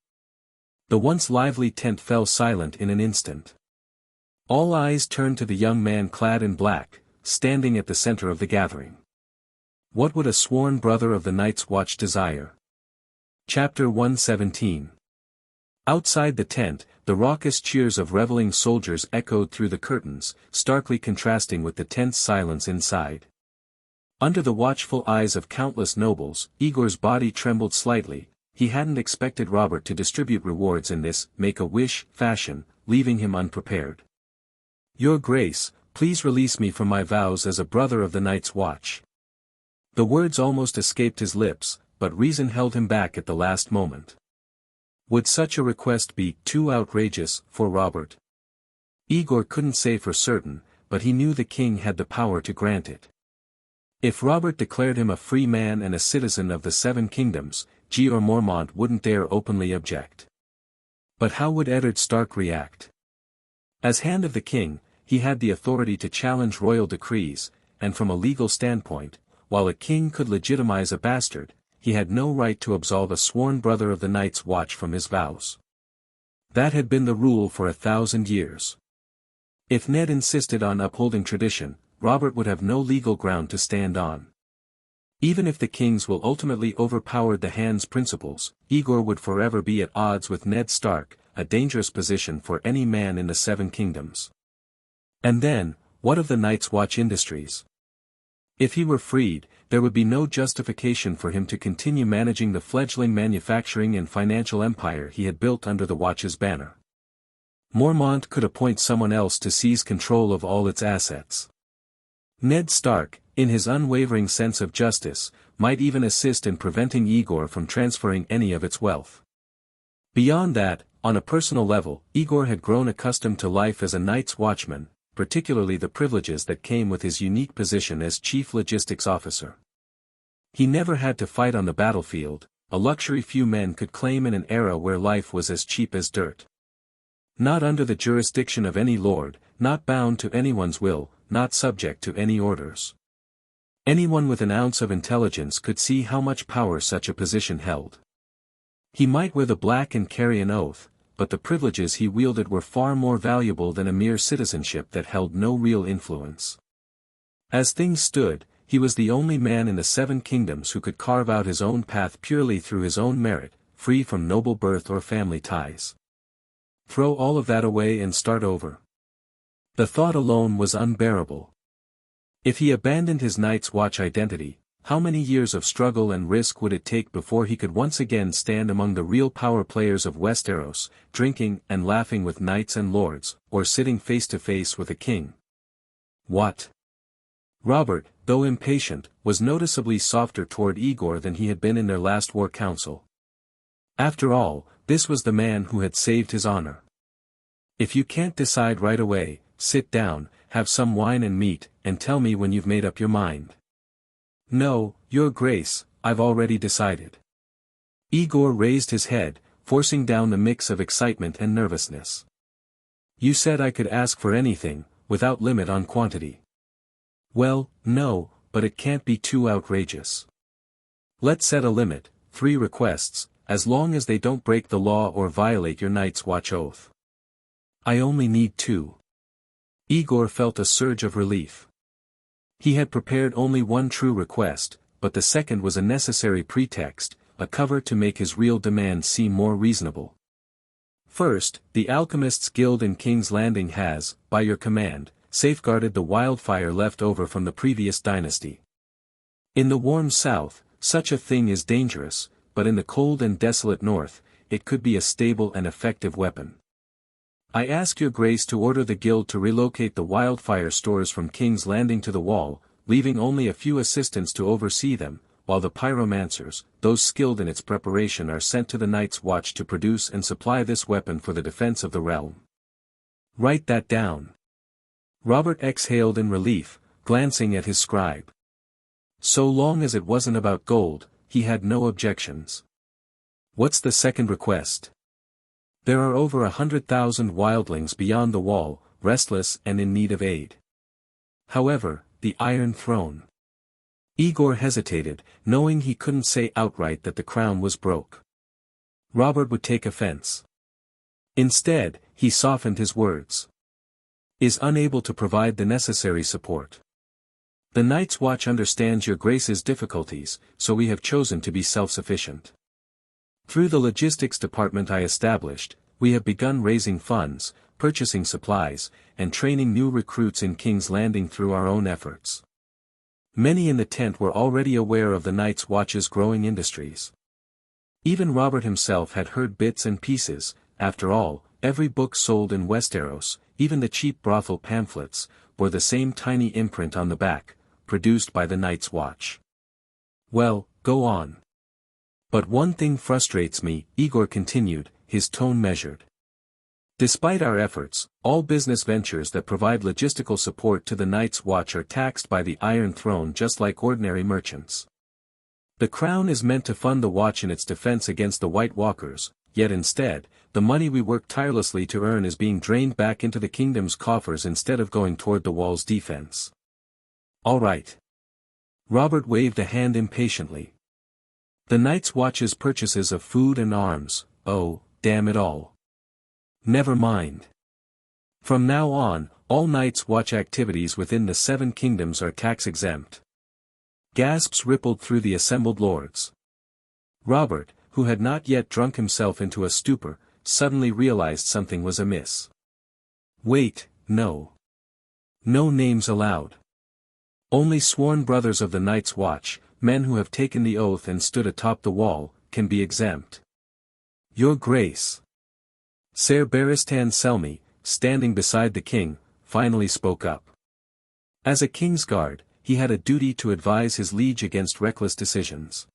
A: The once lively tent fell silent in an instant. All eyes turned to the young man clad in black, standing at the center of the gathering. What would a sworn brother of the Night's Watch desire? Chapter 117. Outside the tent, the raucous cheers of reveling soldiers echoed through the curtains, starkly contrasting with the tense silence inside. Under the watchful eyes of countless nobles, Aegor's body trembled slightly. He hadn't expected Robert to distribute rewards in this make-a-wish fashion, leaving him unprepared. Your Grace, please release me from my vows as a brother of the Night's Watch. The words almost escaped his lips, but reason held him back at the last moment. Would such a request be too outrageous for Robert? Aegor couldn't say for certain, but he knew the king had the power to grant it. If Robert declared him a free man and a citizen of the Seven Kingdoms, Jeor Mormont wouldn't dare openly object. But how would Eddard Stark react? As Hand of the King, he had the authority to challenge royal decrees, and from a legal standpoint, while a king could legitimize a bastard, he had no right to absolve a sworn brother of the Night's Watch from his vows. That had been the rule for 1,000 years. If Ned insisted on upholding tradition, Robert would have no legal ground to stand on. Even if the king's will ultimately overpowered the Hand's principles, Aegor would forever be at odds with Ned Stark, a dangerous position for any man in the Seven Kingdoms. And then, what of the Night's Watch Industries? If he were freed, there would be no justification for him to continue managing the fledgling manufacturing and financial empire he had built under the Watch's banner. Mormont could appoint someone else to seize control of all its assets. Ned Stark, in his unwavering sense of justice, might even assist in preventing Aegor from transferring any of its wealth. Beyond that, on a personal level, Aegor had grown accustomed to life as a Night's Watchman, particularly the privileges that came with his unique position as Chief Logistics Officer. He never had to fight on the battlefield, a luxury few men could claim in an era where life was as cheap as dirt. Not under the jurisdiction of any lord, not bound to anyone's will, not subject to any orders. Anyone with an ounce of intelligence could see how much power such a position held. He might wear the black and carry an oath, but the privileges he wielded were far more valuable than a mere citizenship that held no real influence. As things stood, he was the only man in the Seven Kingdoms who could carve out his own path purely through his own merit, free from noble birth or family ties. Throw all of that away and start over. The thought alone was unbearable. If he abandoned his Night's Watch identity, how many years of struggle and risk would it take before he could once again stand among the real power players of Westeros, drinking and laughing with knights and lords, or sitting face to face with a king? What? Robert, though impatient, was noticeably softer toward Aegor than he had been in their last war council. After all, this was the man who had saved his honor. If you can't decide right away, sit down, have some wine and meat, and tell me when you've made up your mind. No, Your Grace, I've already decided. Aegor raised his head, forcing down the mix of excitement and nervousness. You said I could ask for anything, without limit on quantity. Well, no, but it can't be too outrageous. Let's set a limit, 3 requests, as long as they don't break the law or violate your Night's Watch oath. I only need 2. Aegor felt a surge of relief. He had prepared only one true request, but the second was a necessary pretext, a cover to make his real demands seem more reasonable. First, the Alchemists' Guild in King's Landing has, by your command, safeguarded the wildfire left over from the previous dynasty. In the warm south, such a thing is dangerous, but in the cold and desolate north, it could be a stable and effective weapon. I ask your grace to order the guild to relocate the wildfire stores from King's Landing to the Wall, leaving only a few assistants to oversee them, while the pyromancers, those skilled in its preparation, are sent to the Night's Watch to produce and supply this weapon for the defense of the realm. Write that down. Robert exhaled in relief, glancing at his scribe. So long as it wasn't about gold, he had no objections. What's the second request? There are over 100,000 wildlings beyond the Wall, restless and in need of aid. However, the Iron Throne. Aegor hesitated, knowing he couldn't say outright that the crown was broke. Robert would take offense. Instead, he softened his words. Is unable to provide the necessary support. The Night's Watch understands your grace's difficulties, so we have chosen to be self-sufficient. Through the logistics department I established, we have begun raising funds, purchasing supplies, and training new recruits in King's Landing through our own efforts. Many in the tent were already aware of the Night's Watch's growing industries. Even Robert himself had heard bits and pieces. After all, every book sold in Westeros, even the cheap brothel pamphlets, bore the same tiny imprint on the back, produced by the Night's Watch. Well, go on. But one thing frustrates me, Aegor continued, his tone measured. Despite our efforts, all business ventures that provide logistical support to the Night's Watch are taxed by the Iron Throne just like ordinary merchants. The Crown is meant to fund the Watch in its defense against the White Walkers, yet instead, the money we work tirelessly to earn is being drained back into the kingdom's coffers instead of going toward the Wall's defense. All right. Robert waved a hand impatiently. The Night's Watch's purchases of food and arms, oh, damn it all. Never mind. From now on, all Night's Watch activities within the Seven Kingdoms are tax-exempt. Gasps rippled through the assembled lords. Robert, who had not yet drunk himself into a stupor, suddenly realized something was amiss. Wait, no. No names allowed. Only sworn brothers of the Night's Watch, men who have taken the oath and stood atop the wall, can be exempt. Your Grace. Ser Barristan Selmy, standing beside the king, finally spoke up. As a king's guard, he had a duty to advise his liege against reckless decisions.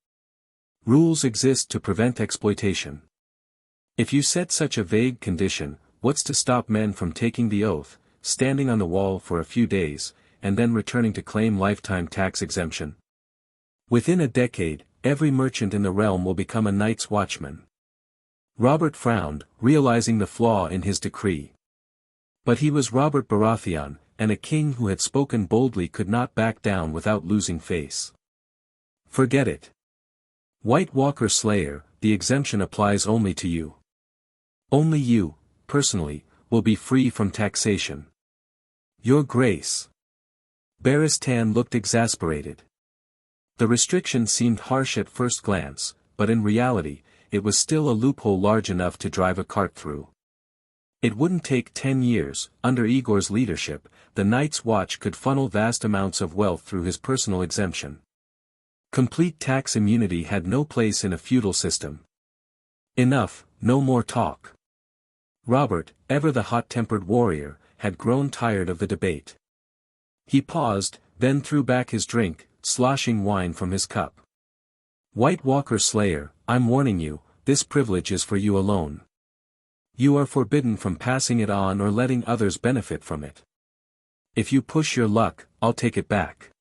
A: Rules exist to prevent exploitation. If you set such a vague condition, what's to stop men from taking the oath, standing on the wall for a few days, and then returning to claim lifetime tax exemption? Within a decade, every merchant in the realm will become a Night's Watchman. Robert frowned, realizing the flaw in his decree. But he was Robert Baratheon, and a king who had spoken boldly could not back down without losing face. Forget it. White Walker Slayer, the exemption applies only to you. Only you, personally, will be free from taxation. Your Grace. Barristan looked exasperated. The restriction seemed harsh at first glance, but in reality, it was still a loophole large enough to drive a cart through. It wouldn't take 10 years, under Aegor's leadership, the Night's Watch could funnel vast amounts of wealth through his personal exemption. Complete tax immunity had no place in a feudal system. Enough, no more talk. Robert, ever the hot-tempered warrior, had grown tired of the debate. He paused, then threw back his drink, sloshing wine from his cup. White Walker Slayer, I'm warning you, this privilege is for you alone. You are forbidden from passing it on or letting others benefit from it. If you push your luck, I'll take it back.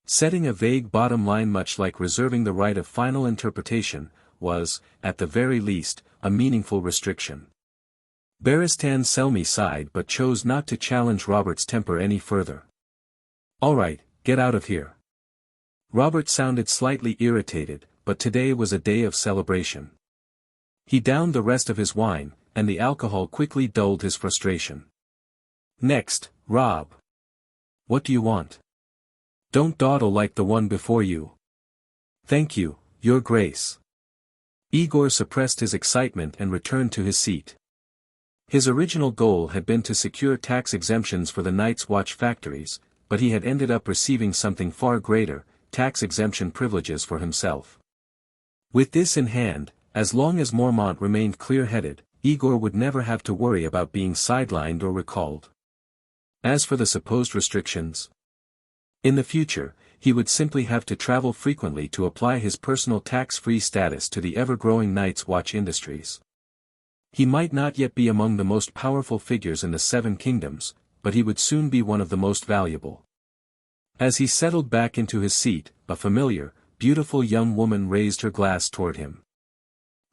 A: Setting a vague bottom line much like reserving the right of final interpretation, was, at the very least, a meaningful restriction. Barristan Selmy sighed but chose not to challenge Robert's temper any further. All right, get out of here. Robert sounded slightly irritated, but today was a day of celebration. He downed the rest of his wine, and the alcohol quickly dulled his frustration. Next, Rob. What do you want? Don't dawdle like the one before you. Thank you, Your Grace. Aegor suppressed his excitement and returned to his seat. His original goal had been to secure tax exemptions for the Night's Watch factories, but he had ended up receiving something far greater, tax exemption privileges for himself. With this in hand, as long as Mormont remained clear-headed, Aegor would never have to worry about being sidelined or recalled. As for the supposed restrictions, in the future, he would simply have to travel frequently to apply his personal tax-free status to the ever-growing Night's Watch industries. He might not yet be among the most powerful figures in the Seven Kingdoms, but he would soon be one of the most valuable. As he settled back into his seat, a familiar, beautiful young woman raised her glass toward him.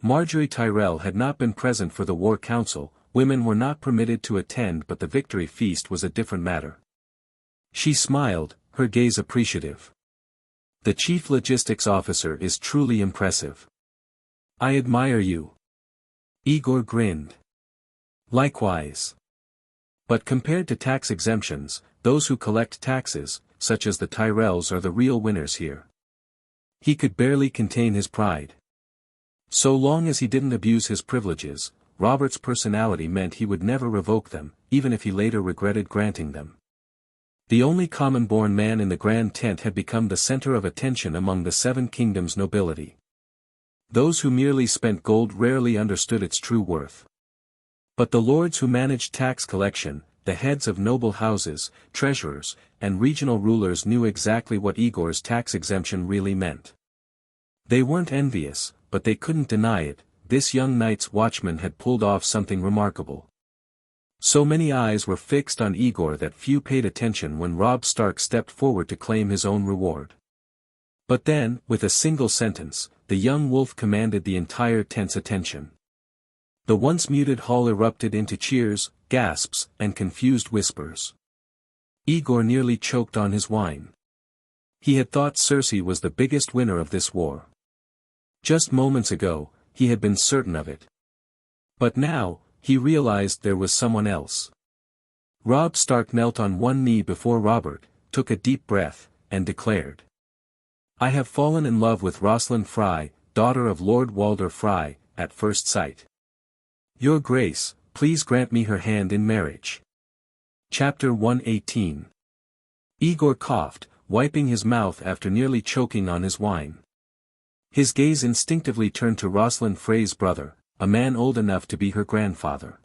A: Marjgerie Tyrell had not been present for the War Council, women were not permitted to attend, but the victory feast was a different matter. She smiled, her gaze appreciative. The chief logistics officer is truly impressive. I admire you. Aegor grinned. Likewise. But compared to tax exemptions, those who collect taxes, such as the Tyrells, are the real winners here. He could barely contain his pride. So long as he didn't abuse his privileges, Robert's personality meant he would never revoke them, even if he later regretted granting them. The only common-born man in the Grand Tent had become the center of attention among the Seven Kingdoms nobility. Those who merely spent gold rarely understood its true worth. But the lords who managed tax collection, the heads of noble houses, treasurers, and regional rulers knew exactly what Aegor's tax exemption really meant. They weren't envious, but they couldn't deny it, this young Night's Watchman had pulled off something remarkable. So many eyes were fixed on Aegor that few paid attention when Robb Stark stepped forward to claim his own reward. But then, with a single sentence, the young wolf commanded the entire tent's attention. The once muted hall erupted into cheers, gasps, and confused whispers. Aegor nearly choked on his wine. He had thought Cersei was the biggest winner of this war. Just moments ago, he had been certain of it. But now, he realized there was someone else. Robb Stark knelt on one knee before Robert, took a deep breath, and declared. I have fallen in love with Rosalind Frey, daughter of Lord Walder Frey, at first sight. Your Grace, please grant me her hand in marriage. Chapter 118. Aegor coughed, wiping his mouth after nearly choking on his wine. His gaze instinctively turned to Rosalind Frey's brother, a man old enough to be her grandfather.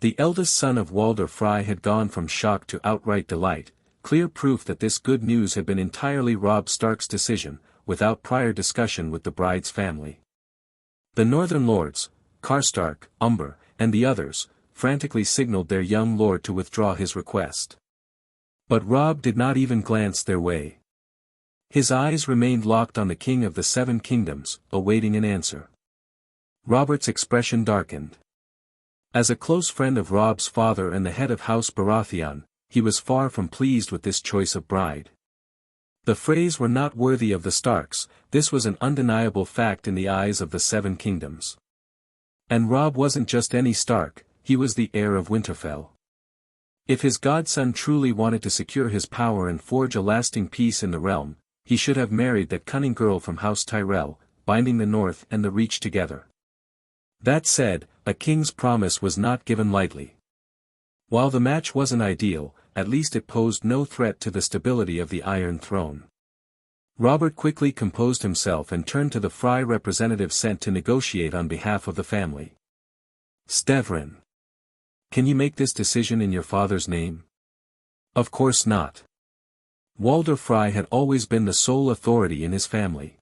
A: The eldest son of Walder Frey had gone from shock to outright delight, clear proof that this good news had been entirely Robb Stark's decision, without prior discussion with the bride's family. The northern lords, Karstark, Umber, and the others, frantically signaled their young lord to withdraw his request. But Robb did not even glance their way. His eyes remained locked on the King of the Seven Kingdoms, awaiting an answer. Robert's expression darkened. As a close friend of Robb's father and the head of House Baratheon, he was far from pleased with this choice of bride. The Freys were not worthy of the Starks, this was an undeniable fact in the eyes of the Seven Kingdoms. And Robb wasn't just any Stark, he was the heir of Winterfell. If his godson truly wanted to secure his power and forge a lasting peace in the realm, he should have married that cunning girl from House Tyrell, binding the North and the Reach together. That said, a king's promise was not given lightly. While the match wasn't ideal, at least it posed no threat to the stability of the Iron Throne. Robert quickly composed himself and turned to the Frey representative sent to negotiate on behalf of the family. Stevrin. Can you make this decision in your father's name? Of course not. Walder Frey had always been the sole authority in his family.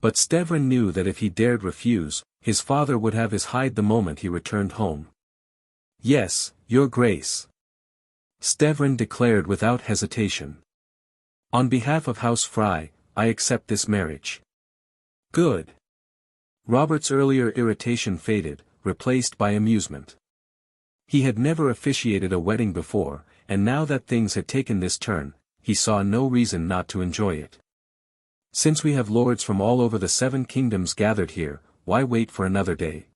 A: But Stevrin knew that if he dared refuse, his father would have his hide the moment he returned home. Yes, Your Grace. Stevrin declared without hesitation. On behalf of House Frey, I accept this marriage. Good. Robert's earlier irritation faded, replaced by amusement. He had never officiated a wedding before, and now that things had taken this turn, he saw no reason not to enjoy it. Since we have lords from all over the Seven Kingdoms gathered here, why wait for another day?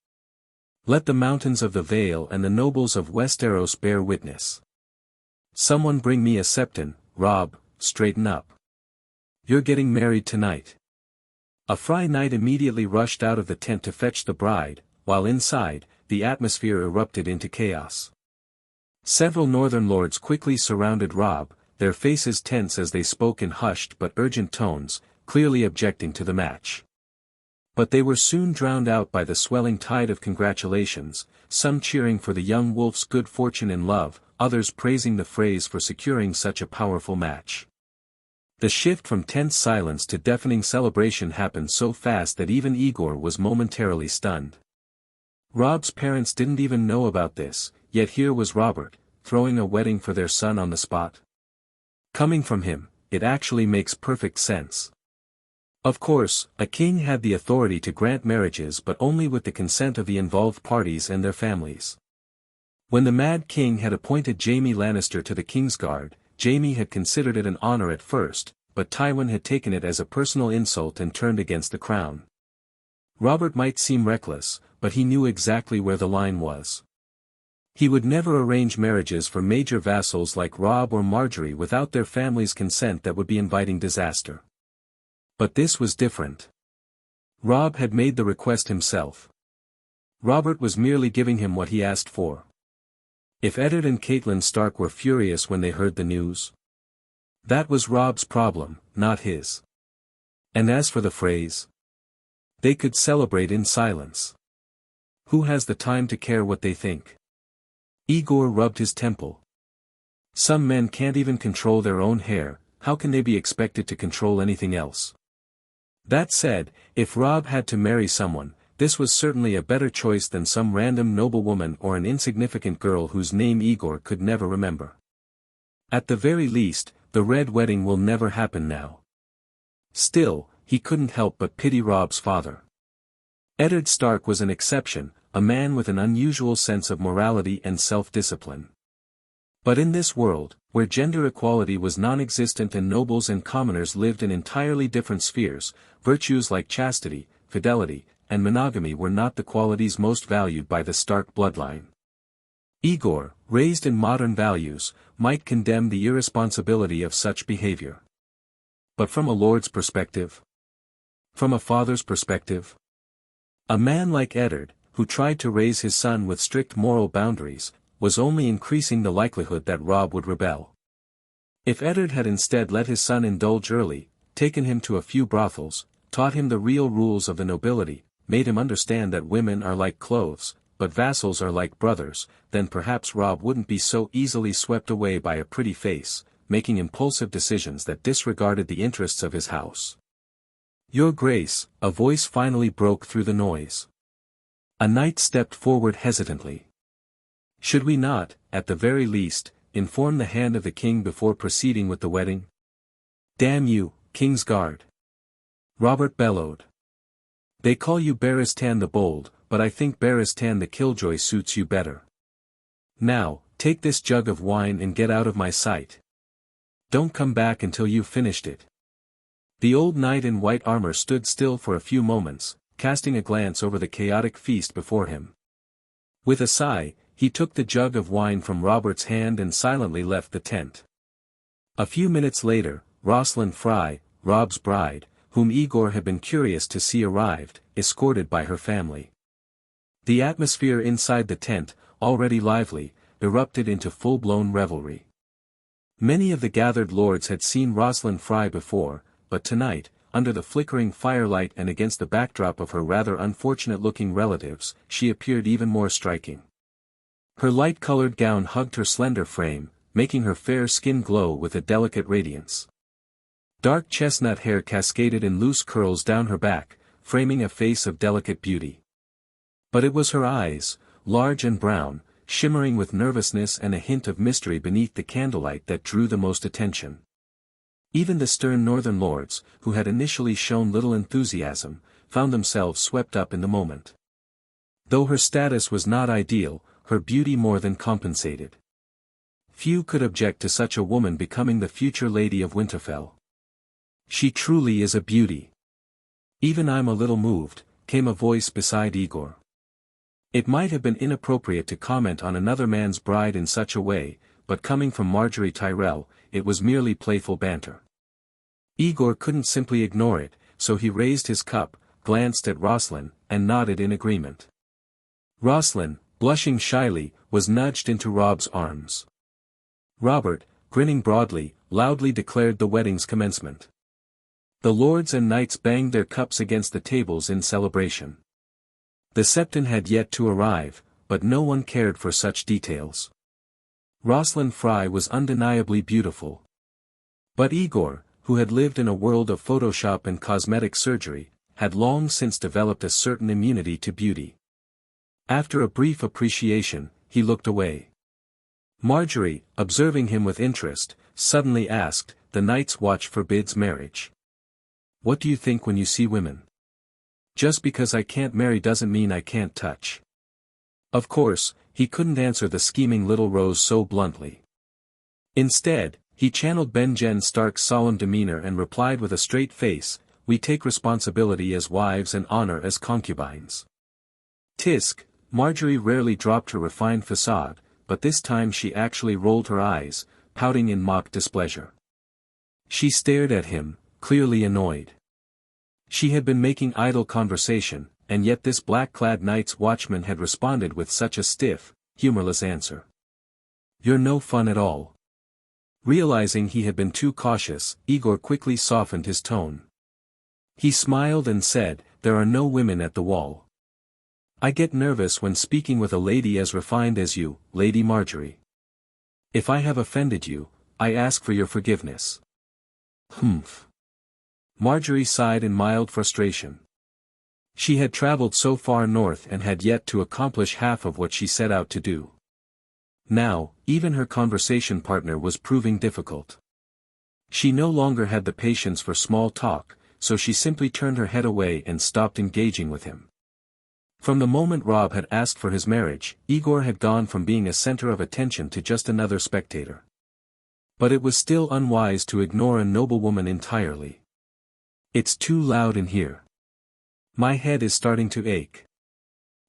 A: Let the mountains of the Vale and the nobles of Westeros bear witness. Someone bring me a septon, Robb, straighten up. You're getting married tonight. A Frey knight immediately rushed out of the tent to fetch the bride, while inside, the atmosphere erupted into chaos. Several northern lords quickly surrounded Robb, their faces tense as they spoke in hushed but urgent tones, clearly objecting to the match. But they were soon drowned out by the swelling tide of congratulations, some cheering for the young wolf's good fortune in love, others praising the Freys for securing such a powerful match. The shift from tense silence to deafening celebration happened so fast that even Aegor was momentarily stunned. Robb's parents didn't even know about this, yet here was Robert, throwing a wedding for their son on the spot. Coming from him, it actually makes perfect sense. Of course, a king had the authority to grant marriages but only with the consent of the involved parties and their families. When the Mad King had appointed Jaime Lannister to the Kingsguard, Jaime had considered it an honor at first, but Tywin had taken it as a personal insult and turned against the crown. Robert might seem reckless, but he knew exactly where the line was. He would never arrange marriages for major vassals like Robb or Marjgerie without their family's consent. That would be inviting disaster. But this was different. Robb had made the request himself. Robert was merely giving him what he asked for. If Eddard and Catelyn Stark were furious when they heard the news, that was Robb's problem, not his. And as for the Freys, they could celebrate in silence. Who has the time to care what they think? Aegor rubbed his temple. Some men can't even control their own hair, how can they be expected to control anything else? That said, if Robb had to marry someone, this was certainly a better choice than some random noblewoman or an insignificant girl whose name Aegor could never remember. At the very least, the Red Wedding will never happen now. Still, he couldn't help but pity Robb's father. Eddard Stark was an exception, a man with an unusual sense of morality and self-discipline. But in this world, where gender equality was non-existent and nobles and commoners lived in entirely different spheres, virtues like chastity, fidelity, and monogamy were not the qualities most valued by the Stark bloodline. Aegor, raised in modern values, might condemn the irresponsibility of such behavior. But from a lord's perspective? From a father's perspective? A man like Eddard, who tried to raise his son with strict moral boundaries, was only increasing the likelihood that Robb would rebel. If Eddard had instead let his son indulge early, taken him to a few brothels, taught him the real rules of the nobility, made him understand that women are like clothes, but vassals are like brothers, then perhaps Robb wouldn't be so easily swept away by a pretty face, making impulsive decisions that disregarded the interests of his house. "Your Grace," a voice finally broke through the noise. A knight stepped forward hesitantly. "Should we not, at the very least, inform the hand of the king before proceeding with the wedding?" "Damn you, King's Guard!" Robert bellowed. "They call you Barristan the Bold, but I think Barristan the Killjoy suits you better. Now, take this jug of wine and get out of my sight. Don't come back until you've finished it." The old knight in white armor stood still for a few moments, casting a glance over the chaotic feast before him. With a sigh, he took the jug of wine from Robert's hand and silently left the tent. A few minutes later, Rosalind Fry, Robb's bride, whom Aegor had been curious to see arrived, escorted by her family. The atmosphere inside the tent, already lively, erupted into full-blown revelry. Many of the gathered lords had seen Rosalind Fry before, but tonight, under the flickering firelight and against the backdrop of her rather unfortunate-looking relatives, she appeared even more striking. Her light-colored gown hugged her slender frame, making her fair skin glow with a delicate radiance. Dark chestnut hair cascaded in loose curls down her back, framing a face of delicate beauty. But it was her eyes, large and brown, shimmering with nervousness and a hint of mystery beneath the candlelight that drew the most attention. Even the stern northern lords, who had initially shown little enthusiasm, found themselves swept up in the moment. Though her status was not ideal, her beauty more than compensated. Few could object to such a woman becoming the future Lady of Winterfell. "She truly is a beauty. Even I'm a little moved," came a voice beside Aegor. It might have been inappropriate to comment on another man's bride in such a way, but coming from Marjgerie Tyrell, it was merely playful banter. Aegor couldn't simply ignore it, so he raised his cup, glanced at Rosalind, and nodded in agreement. Rosalind, blushing shyly, was nudged into Robb's arms. Robert, grinning broadly, loudly declared the wedding's commencement. The lords and knights banged their cups against the tables in celebration. The Septon had yet to arrive, but no one cared for such details. Rosalind Fry was undeniably beautiful. But Aegor, who had lived in a world of Photoshop and cosmetic surgery, had long since developed a certain immunity to beauty. After a brief appreciation, he looked away. Marjgerie, observing him with interest, suddenly asked, "The Night's Watch forbids marriage. What do you think when you see women? Just because I can't marry doesn't mean I can't touch." Of course, he couldn't answer the scheming little Rose so bluntly. Instead, he channeled Benjen Stark's solemn demeanor and replied with a straight face, "We take responsibility as wives and honor as concubines." Tisk, Marjgerie rarely dropped her refined facade, but this time she actually rolled her eyes, pouting in mock displeasure. She stared at him, clearly annoyed. She had been making idle conversation, and yet this black-clad Night's Watchman had responded with such a stiff, humorless answer. "You're no fun at all." Realizing he had been too cautious, Aegor quickly softened his tone. He smiled and said, "There are no women at the wall. I get nervous when speaking with a lady as refined as you, Lady Marjgerie. If I have offended you, I ask for your forgiveness." "Humph." Marjgerie sighed in mild frustration. She had traveled so far north and had yet to accomplish half of what she set out to do. Now, even her conversation partner was proving difficult. She no longer had the patience for small talk, so she simply turned her head away and stopped engaging with him. From the moment Robb had asked for his marriage, Aegor had gone from being a center of attention to just another spectator. But it was still unwise to ignore a noblewoman entirely. "It's too loud in here. My head is starting to ache."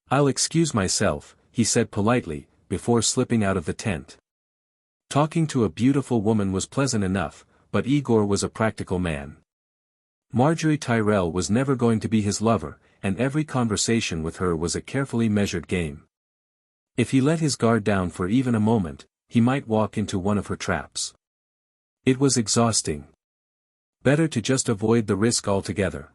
A: "I'll excuse myself," he said politely, before slipping out of the tent. Talking to a beautiful woman was pleasant enough, but Aegor was a practical man. Marjgerie Tyrell was never going to be his lover, and every conversation with her was a carefully measured game. If he let his guard down for even a moment, he might walk into one of her traps. It was exhausting. Better to just avoid the risk altogether.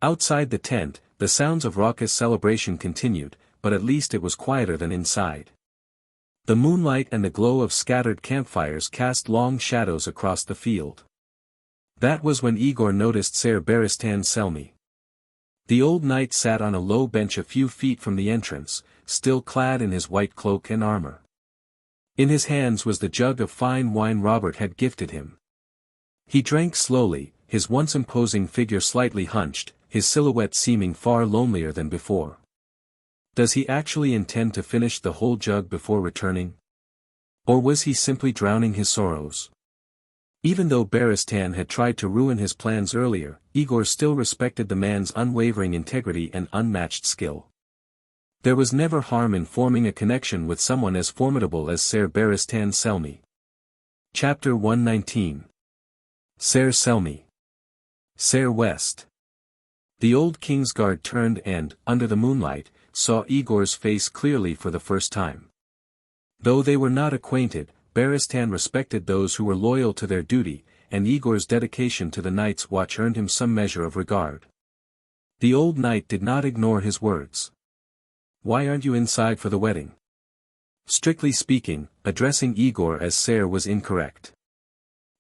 A: Outside the tent, the sounds of raucous celebration continued, but at least it was quieter than inside. The moonlight and the glow of scattered campfires cast long shadows across the field. That was when Aegor noticed Ser Barristan Selmy. The old knight sat on a low bench a few feet from the entrance, still clad in his white cloak and armor. In his hands was the jug of fine wine Robert had gifted him. He drank slowly, his once imposing figure slightly hunched, his silhouette seeming far lonelier than before. Does he actually intend to finish the whole jug before returning? Or was he simply drowning his sorrows? Even though Barristan had tried to ruin his plans earlier, Aegor still respected the man's unwavering integrity and unmatched skill. There was never harm in forming a connection with someone as formidable as Ser Barristan Selmy. Chapter 119. Ser Selmy. Ser West. The old Kingsguard turned and, under the moonlight, saw Aegor's face clearly for the first time. Though they were not acquainted, Barristan respected those who were loyal to their duty, and Aegor's dedication to the Night's Watch earned him some measure of regard. The old knight did not ignore his words. "Why aren't you inside for the wedding?" Strictly speaking, addressing Aegor as Ser was incorrect.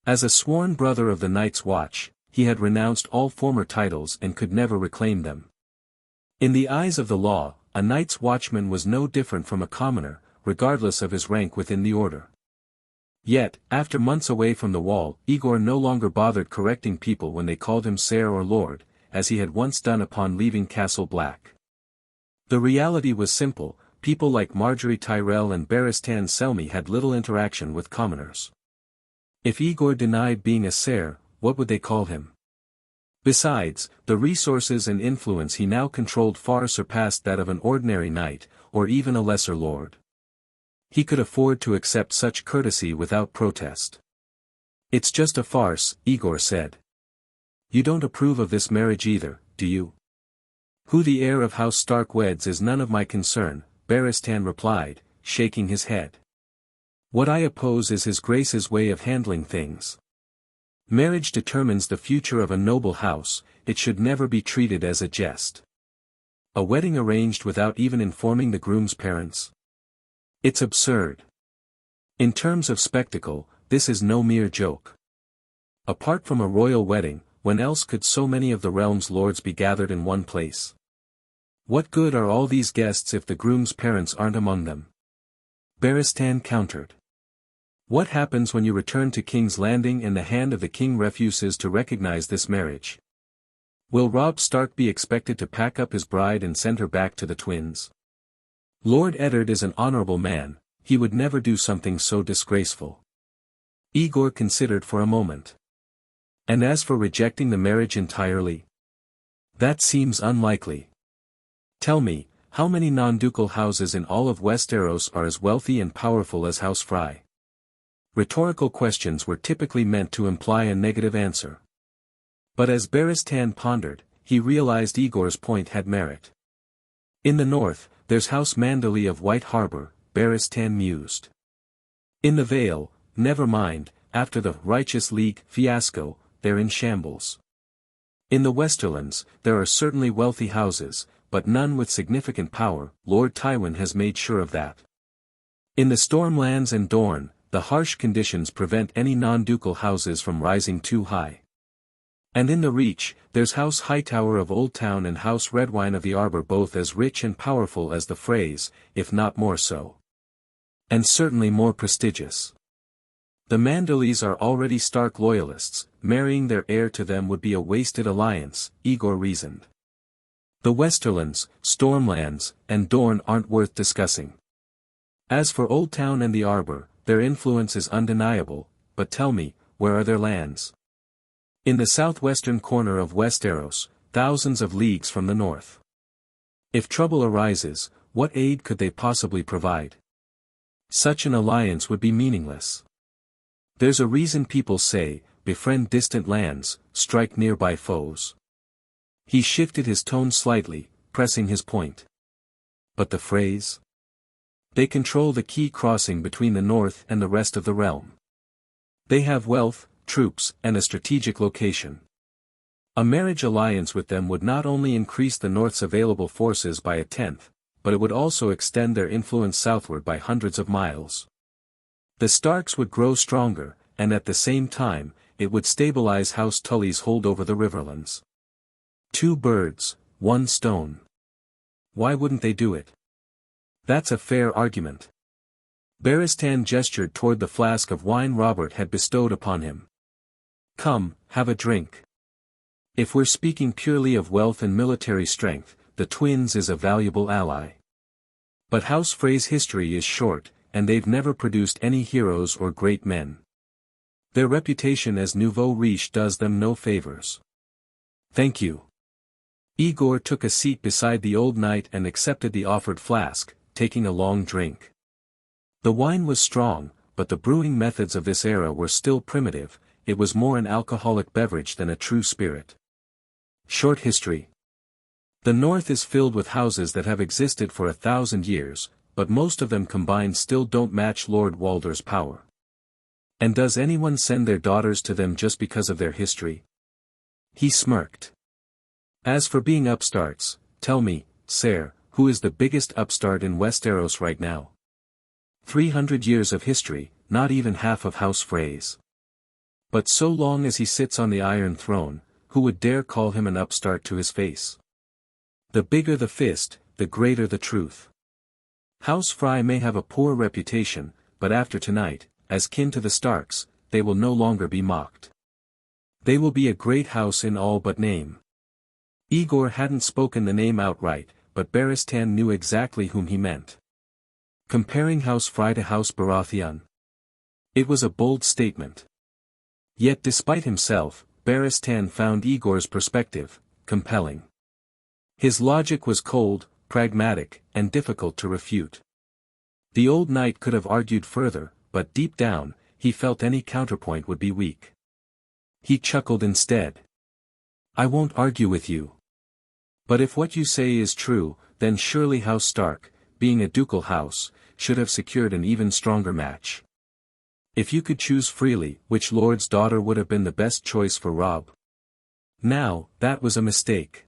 A: As a sworn brother of the Night's Watch, he had renounced all former titles and could never reclaim them. In the eyes of the law, a Night's Watchman was no different from a commoner, regardless of his rank within the order. Yet, after months away from the wall, Aegor no longer bothered correcting people when they called him Ser or Lord, as he had once done upon leaving Castle Black. The reality was simple: people like Marjgerie Tyrell and Barristan Selmy had little interaction with commoners. If Aegor denied being a Ser, what would they call him? Besides, the resources and influence he now controlled far surpassed that of an ordinary knight, or even a lesser lord. He could afford to accept such courtesy without protest. "It's just a farce," Aegor said. "You don't approve of this marriage either, do you?" "Who the heir of House Stark weds is none of my concern," Barristan replied, shaking his head. "What I oppose is his grace's way of handling things. Marriage determines the future of a noble house, it should never be treated as a jest. A wedding arranged without even informing the groom's parents? It's absurd. In terms of spectacle, this is no mere joke. Apart from a royal wedding, when else could so many of the realm's lords be gathered in one place? What good are all these guests if the groom's parents aren't among them?" Barristan countered. "What happens when you return to King's Landing and the hand of the king refuses to recognize this marriage? Will Robb Stark be expected to pack up his bride and send her back to the twins? Lord Eddard is an honorable man, he would never do something so disgraceful." Aegor considered for a moment. "And as for rejecting the marriage entirely? That seems unlikely. Tell me, how many non-ducal houses in all of Westeros are as wealthy and powerful as House Frey?" Rhetorical questions were typically meant to imply a negative answer. But as Barristan pondered, he realized Aegor's point had merit. "In the north, there's House Manderley of White Harbor," Barristan mused. "In the Vale, never mind, after the Righteous League fiasco, they're in shambles. In the Westerlands, there are certainly wealthy houses, but none with significant power, Lord Tywin has made sure of that. In the Stormlands and Dorne, the harsh conditions prevent any non-ducal houses from rising too high. And in the Reach, there's House Hightower of Old Town and House Redwine of the Arbor, both as rich and powerful as the Freys, if not more so. And certainly more prestigious. The Manderleys are already Stark loyalists, marrying their heir to them would be a wasted alliance, Aegor reasoned. The Westerlands, Stormlands, and Dorne aren't worth discussing. As for Old Town and the Arbor, their influence is undeniable, but tell me, where are their lands? In the southwestern corner of Westeros, thousands of leagues from the north. If trouble arises, what aid could they possibly provide? Such an alliance would be meaningless. There's a reason people say, befriend distant lands, strike nearby foes. He shifted his tone slightly, pressing his point. But the Freys? They control the key crossing between the north and the rest of the realm. They have wealth, troops, and a strategic location. A marriage alliance with them would not only increase the North's available forces by a tenth, but it would also extend their influence southward by hundreds of miles. The Starks would grow stronger, and at the same time, it would stabilize House Tully's hold over the Riverlands. 2 birds, 1 stone. Why wouldn't they do it? That's a fair argument. Barristan gestured toward the flask of wine Robert had bestowed upon him. Come, have a drink. If we're speaking purely of wealth and military strength, the Twins is a valuable ally. But House Frey's history is short, and they've never produced any heroes or great men. Their reputation as nouveau riche does them no favors. Thank you. Aegor took a seat beside the old knight and accepted the offered flask, taking a long drink. The wine was strong, but the brewing methods of this era were still primitive. It was more an alcoholic beverage than a true spirit. Short history. The North is filled with houses that have existed for 1,000 years, but most of them combined still don't match Lord Walder's power. And does anyone send their daughters to them just because of their history? He smirked. As for being upstarts, tell me, sir, who is the biggest upstart in Westeros right now? 300 years of history, not even half of House Frey's. But so long as he sits on the Iron Throne, who would dare call him an upstart to his face? The bigger the fist, the greater the truth. House Frey may have a poor reputation, but after tonight, as kin to the Starks, they will no longer be mocked. They will be a great house in all but name. Aegor hadn't spoken the name outright, but Barristan knew exactly whom he meant. Comparing House Frey to House Baratheon. It was a bold statement. Yet despite himself, Barristan found Aegor's perspective compelling. His logic was cold, pragmatic, and difficult to refute. The old knight could have argued further, but deep down, he felt any counterpoint would be weak. He chuckled instead. I won't argue with you. But if what you say is true, then surely House Stark, being a ducal house, should have secured an even stronger match. If you could choose freely, which lord's daughter would have been the best choice for Robb? Now, that was a mistake.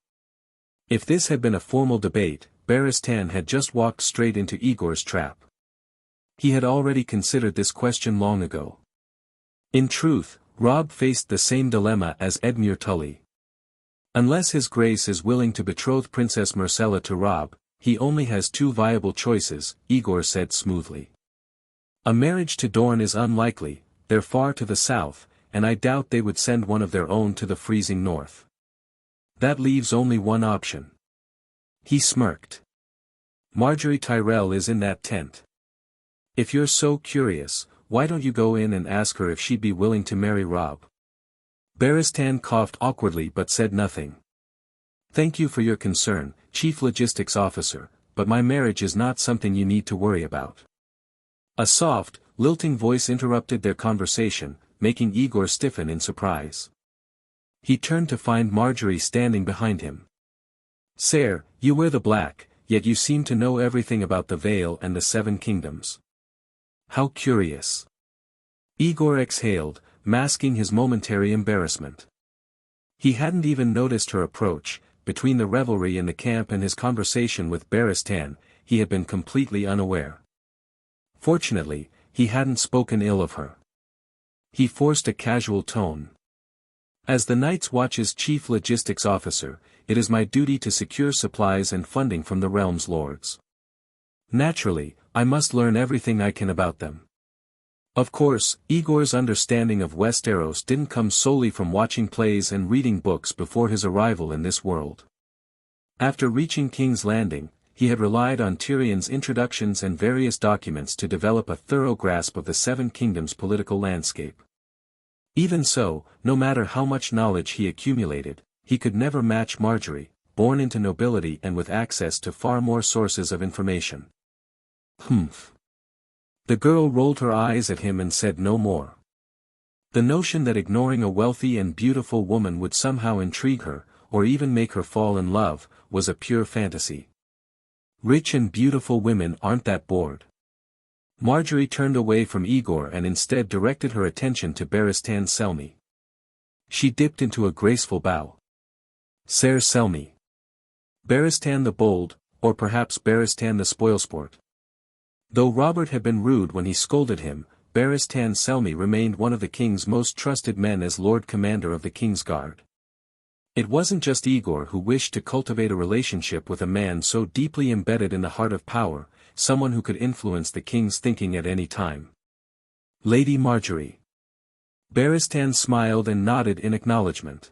A: If this had been a formal debate, Barristan had just walked straight into Aegor's trap. He had already considered this question long ago. In truth, Robb faced the same dilemma as Edmure Tully. Unless His Grace is willing to betroth Princess Myrcella to Robb, he only has 2 viable choices, Aegor said smoothly. A marriage to Dorne is unlikely, they're far to the south, and I doubt they would send one of their own to the freezing north. That leaves only one option. He smirked. Marjgerie Tyrell is in that tent. If you're so curious, why don't you go in and ask her if she'd be willing to marry Robb? Barristan coughed awkwardly but said nothing. Thank you for your concern, Chief Logistics Officer, but my marriage is not something you need to worry about. A soft, lilting voice interrupted their conversation, making Aegor stiffen in surprise. He turned to find Marjgerie standing behind him. Sire, you wear the black, yet you seem to know everything about the Vale and the 7 Kingdoms. How curious. Aegor exhaled, masking his momentary embarrassment. He hadn't even noticed her approach. Between the revelry in the camp and his conversation with Barristan, he had been completely unaware. Fortunately, he hadn't spoken ill of her. He forced a casual tone. As the Night's Watch's chief logistics officer, it is my duty to secure supplies and funding from the realm's lords. Naturally, I must learn everything I can about them. Of course, Aegor's understanding of Westeros didn't come solely from watching plays and reading books before his arrival in this world. After reaching King's Landing, he had relied on Tyrion's introductions and various documents to develop a thorough grasp of the Seven Kingdoms' political landscape. Even so, no matter how much knowledge he accumulated, he could never match Marjgerie, born into nobility and with access to far more sources of information. Humph. The girl rolled her eyes at him and said no more. The notion that ignoring a wealthy and beautiful woman would somehow intrigue her, or even make her fall in love, was a pure fantasy. Rich and beautiful women aren't that bored. Marjgerie turned away from Aegor and instead directed her attention to Barristan Selmy. She dipped into a graceful bow. Ser Selmy. Barristan the Bold, or perhaps Barristan the Spoilsport. Though Robert had been rude when he scolded him, Barristan Selmy remained one of the king's most trusted men as Lord Commander of the King's Guard. It wasn't just Aegor who wished to cultivate a relationship with a man so deeply embedded in the heart of power, someone who could influence the king's thinking at any time. Lady Marjgerie. Barristan smiled and nodded in acknowledgement.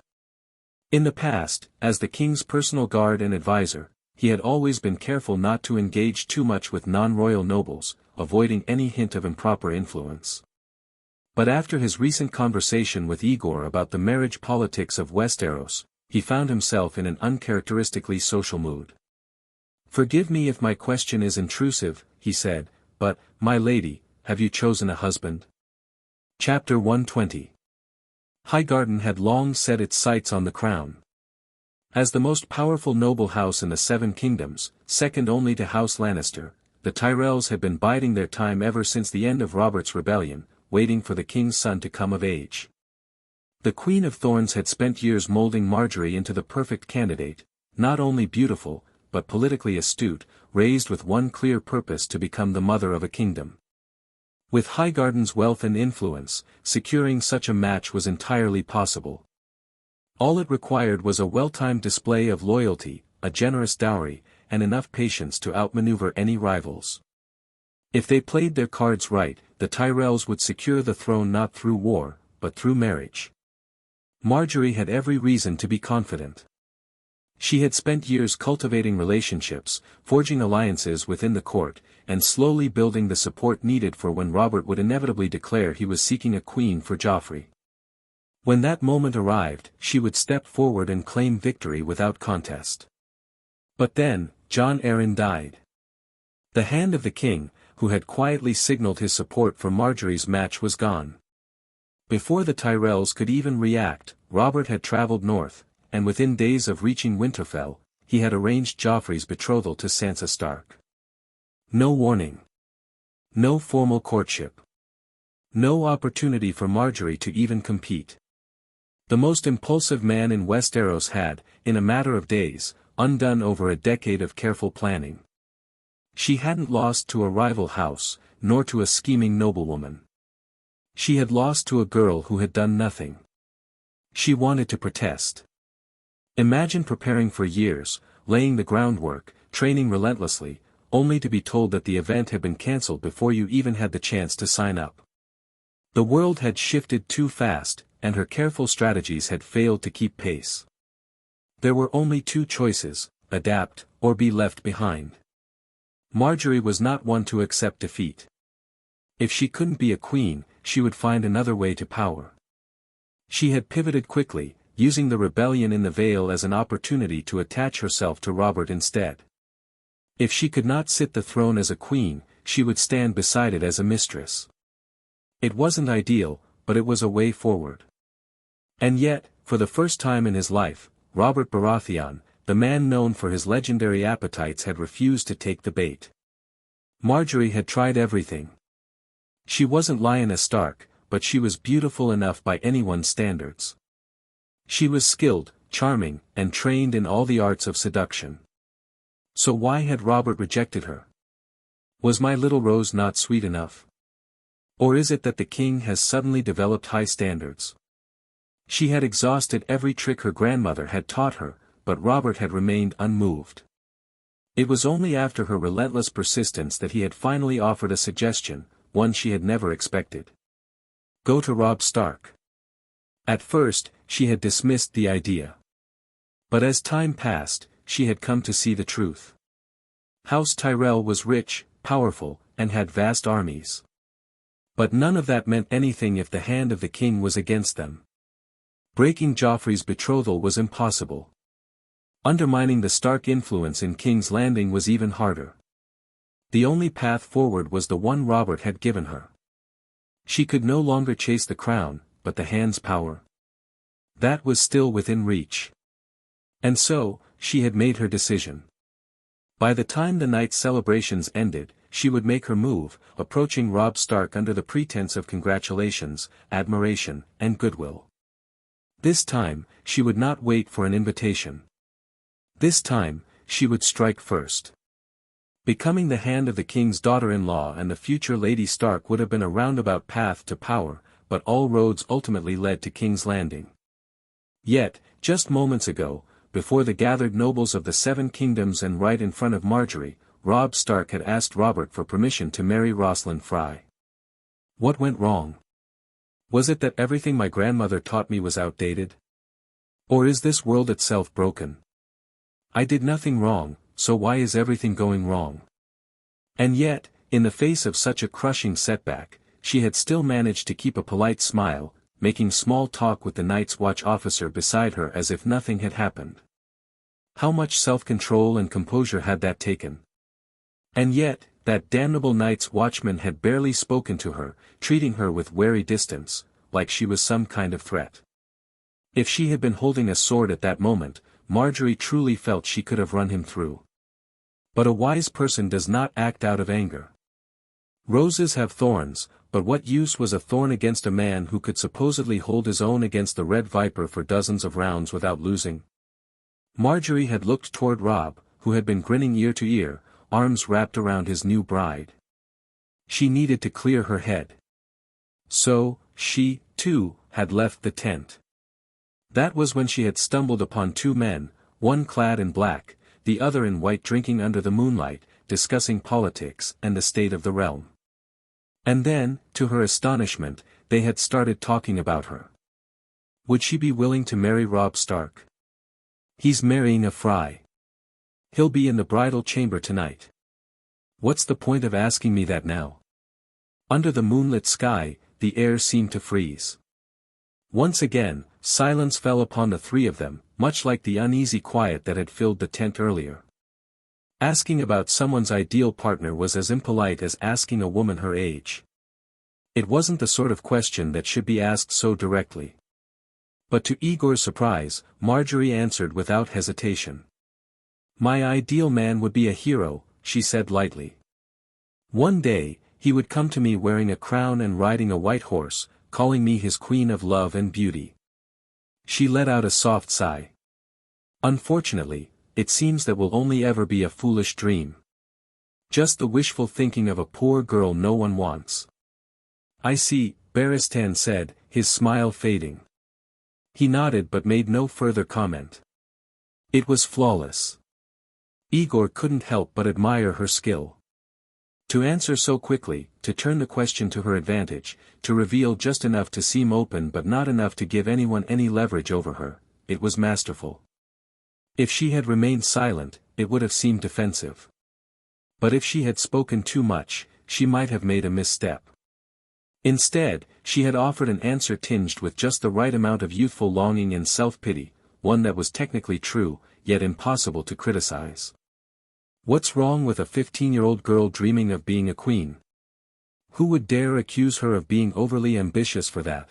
A: In the past, as the king's personal guard and advisor, he had always been careful not to engage too much with non-royal nobles, avoiding any hint of improper influence. But after his recent conversation with Aegor about the marriage politics of Westeros, he found himself in an uncharacteristically social mood. "Forgive me if my question is intrusive," he said, "but, my lady, have you chosen a husband?" Chapter 120. Highgarden had long set its sights on the crown. As the most powerful noble house in the Seven Kingdoms, second only to House Lannister, the Tyrells had been biding their time ever since the end of Robert's rebellion, waiting for the king's son to come of age. The Queen of Thorns had spent years molding Marjgerie into the perfect candidate, not only beautiful, but politically astute, raised with one clear purpose to become the mother of a kingdom. With Highgarden's wealth and influence, securing such a match was entirely possible. All it required was a well-timed display of loyalty, a generous dowry, and enough patience to outmaneuver any rivals. If they played their cards right, the Tyrells would secure the throne not through war, but through marriage. Marjgerie had every reason to be confident. She had spent years cultivating relationships, forging alliances within the court, and slowly building the support needed for when Robert would inevitably declare he was seeking a queen for Joffrey. When that moment arrived, she would step forward and claim victory without contest. But then, Jon Arryn died. The hand of the king, who had quietly signaled his support for Marjorie's match, was gone. Before the Tyrells could even react, Robert had traveled north, and within days of reaching Winterfell, he had arranged Joffrey's betrothal to Sansa Stark. No warning. No formal courtship. No opportunity for Marjgerie to even compete. The most impulsive man in Westeros had, in a matter of days, undone over a decade of careful planning. She hadn't lost to a rival house, nor to a scheming noblewoman. She had lost to a girl who had done nothing. She wanted to protest. Imagine preparing for years, laying the groundwork, training relentlessly, only to be told that the event had been cancelled before you even had the chance to sign up. The world had shifted too fast, and her careful strategies had failed to keep pace. There were only two choices: adapt, or be left behind. Marjgerie was not one to accept defeat. If she couldn't be a queen, she would find another way to power. She had pivoted quickly, using the rebellion in the Vale as an opportunity to attach herself to Robert instead. If she could not sit the throne as a queen, she would stand beside it as a mistress. It wasn't ideal, but it was a way forward. And yet, for the first time in his life, Robert Baratheon, the man known for his legendary appetites, had refused to take the bait. Marjgerie had tried everything. She wasn't Lyanna Stark, but she was beautiful enough by anyone's standards. She was skilled, charming, and trained in all the arts of seduction. So why had Robert rejected her? Was my little rose not sweet enough? Or is it that the king has suddenly developed high standards? She had exhausted every trick her grandmother had taught her, but Robert had remained unmoved. It was only after her relentless persistence that he had finally offered a suggestion, one she had never expected. Go to Robb Stark. At first, she had dismissed the idea. But as time passed, she had come to see the truth. House Tyrell was rich, powerful, and had vast armies. But none of that meant anything if the hand of the king was against them. Breaking Joffrey's betrothal was impossible. Undermining the Stark influence in King's Landing was even harder. The only path forward was the one Robert had given her. She could no longer chase the crown, but the hand's power. That was still within reach. And so, she had made her decision. By the time the night's celebrations ended, she would make her move, approaching Robb Stark under the pretense of congratulations, admiration, and goodwill. This time, she would not wait for an invitation. This time, she would strike first. Becoming the hand of the king's daughter-in-law and the future Lady Stark would have been a roundabout path to power, but all roads ultimately led to King's Landing. Yet, just moments ago, before the gathered nobles of the Seven Kingdoms and right in front of Marjgerie, Robb Stark had asked Robert for permission to marry Rosalind Frye. What went wrong? Was it that everything my grandmother taught me was outdated? Or is this world itself broken? I did nothing wrong, so why is everything going wrong? And yet, in the face of such a crushing setback, she had still managed to keep a polite smile, making small talk with the Night's Watch officer beside her as if nothing had happened. How much self-control and composure had that taken? And yet, that damnable Night's Watchman had barely spoken to her, treating her with wary distance, like she was some kind of threat. If she had been holding a sword at that moment, Marjgerie truly felt she could have run him through. But a wise person does not act out of anger. Roses have thorns, but what use was a thorn against a man who could supposedly hold his own against the Red Viper for dozens of rounds without losing? Marjgerie had looked toward Robb, who had been grinning ear to ear, arms wrapped around his new bride. She needed to clear her head. So, she, too, had left the tent. That was when she had stumbled upon two men, one clad in black, the other in white, drinking under the moonlight, discussing politics and the state of the realm. And then, to her astonishment, they had started talking about her. Would she be willing to marry Robb Stark? He's marrying a Frye. He'll be in the bridal chamber tonight. What's the point of asking me that now? Under the moonlit sky, the air seemed to freeze. Once again, silence fell upon the three of them, much like the uneasy quiet that had filled the tent earlier. Asking about someone's ideal partner was as impolite as asking a woman her age. It wasn't the sort of question that should be asked so directly. But to Aegor's surprise, Marjgerie answered without hesitation. My ideal man would be a hero, she said lightly. One day, he would come to me wearing a crown and riding a white horse, calling me his queen of love and beauty. She let out a soft sigh. Unfortunately, it seems that will only ever be a foolish dream. Just the wishful thinking of a poor girl no one wants. I see, Barristan said, his smile fading. He nodded but made no further comment. It was flawless. Aegor couldn't help but admire her skill. To answer so quickly, to turn the question to her advantage, to reveal just enough to seem open but not enough to give anyone any leverage over her, it was masterful. If she had remained silent, it would have seemed defensive. But if she had spoken too much, she might have made a misstep. Instead, she had offered an answer tinged with just the right amount of youthful longing and self-pity, one that was technically true, yet impossible to criticize. What's wrong with a 15-year-old girl dreaming of being a queen? Who would dare accuse her of being overly ambitious for that?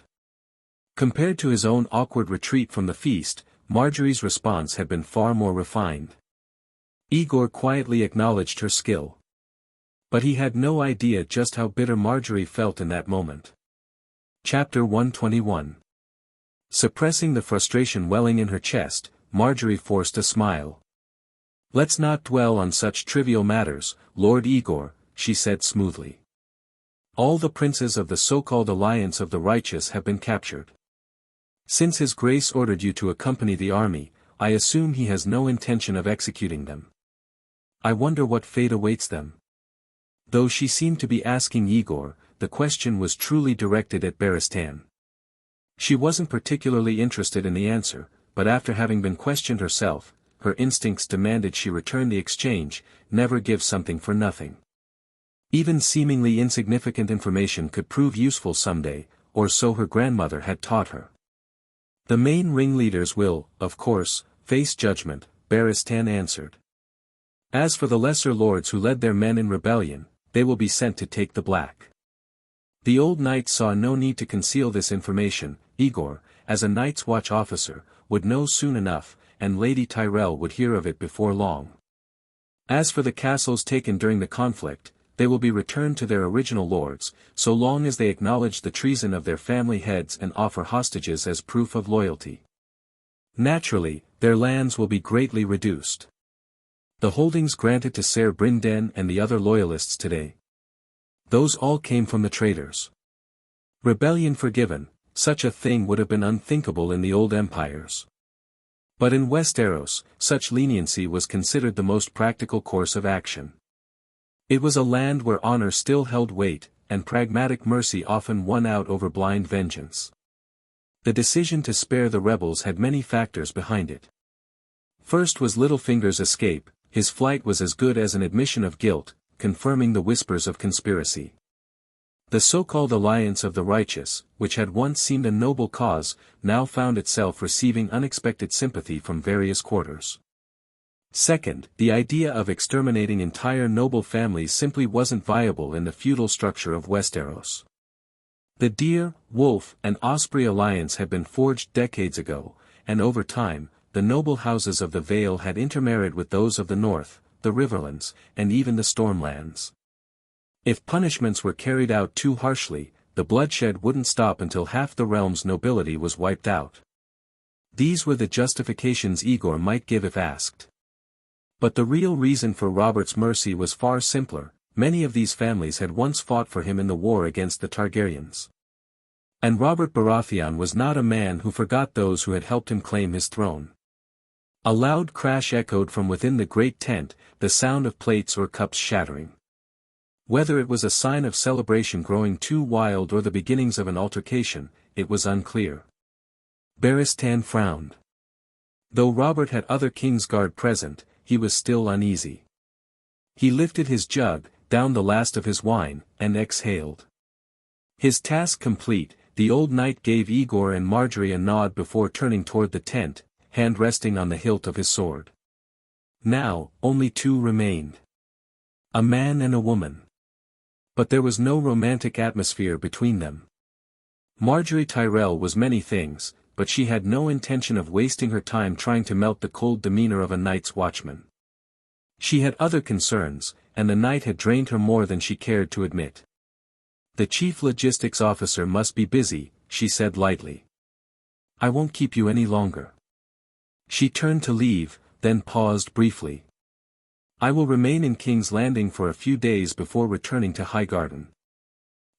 A: Compared to his own awkward retreat from the feast, Marjorie's response had been far more refined. Aegor quietly acknowledged her skill. But he had no idea just how bitter Marjgerie felt in that moment. Chapter 121. Suppressing the frustration welling in her chest, Marjgerie forced a smile. Let's not dwell on such trivial matters, Lord Aegor, she said smoothly. All the princes of the so-called Alliance of the Righteous have been captured. Since His Grace ordered you to accompany the army, I assume he has no intention of executing them. I wonder what fate awaits them. Though she seemed to be asking Aegor, the question was truly directed at Barristan. She wasn't particularly interested in the answer, but after having been questioned herself, her instincts demanded she return the exchange, never give something for nothing. Even seemingly insignificant information could prove useful someday, or so her grandmother had taught her. The main ringleaders will, of course, face judgment, Barristan answered. As for the lesser lords who led their men in rebellion, they will be sent to take the black. The old knight saw no need to conceal this information. Aegor, as a Night's Watch officer, would know soon enough, and Lady Tyrell would hear of it before long. As for the castles taken during the conflict, they will be returned to their original lords, so long as they acknowledge the treason of their family heads and offer hostages as proof of loyalty. Naturally, their lands will be greatly reduced. The holdings granted to Ser Brynden and the other loyalists today. Those all came from the traitors. Rebellion forgiven, such a thing would have been unthinkable in the old empires. But in Westeros, such leniency was considered the most practical course of action. It was a land where honor still held weight, and pragmatic mercy often won out over blind vengeance. The decision to spare the rebels had many factors behind it. First was Littlefinger's escape. His flight was as good as an admission of guilt, confirming the whispers of conspiracy. The so-called Alliance of the Righteous, which had once seemed a noble cause, now found itself receiving unexpected sympathy from various quarters. Second, the idea of exterminating entire noble families simply wasn't viable in the feudal structure of Westeros. The Deer, Wolf, and Osprey alliance had been forged decades ago, and over time, the noble houses of the Vale had intermarried with those of the North, the Riverlands, and even the Stormlands. If punishments were carried out too harshly, the bloodshed wouldn't stop until half the realm's nobility was wiped out. These were the justifications Aegor might give if asked. But the real reason for Robert's mercy was far simpler. Many of these families had once fought for him in the war against the Targaryens. And Robert Baratheon was not a man who forgot those who had helped him claim his throne. A loud crash echoed from within the great tent, the sound of plates or cups shattering. Whether it was a sign of celebration growing too wild or the beginnings of an altercation, it was unclear. Barristan frowned. Though Robert had other Kingsguard present, he was still uneasy. He lifted his jug, downed the last of his wine, and exhaled. His task complete, the old knight gave Aegor and Marjgerie a nod before turning toward the tent, hand resting on the hilt of his sword. Now, only two remained. A man and a woman. But there was no romantic atmosphere between them. Marjgerie Tyrell was many things, but she had no intention of wasting her time trying to melt the cold demeanor of a night's watchman. She had other concerns, and the night had drained her more than she cared to admit. The chief logistics officer must be busy, she said lightly. I won't keep you any longer. She turned to leave, then paused briefly. I will remain in King's Landing for a few days before returning to Highgarden.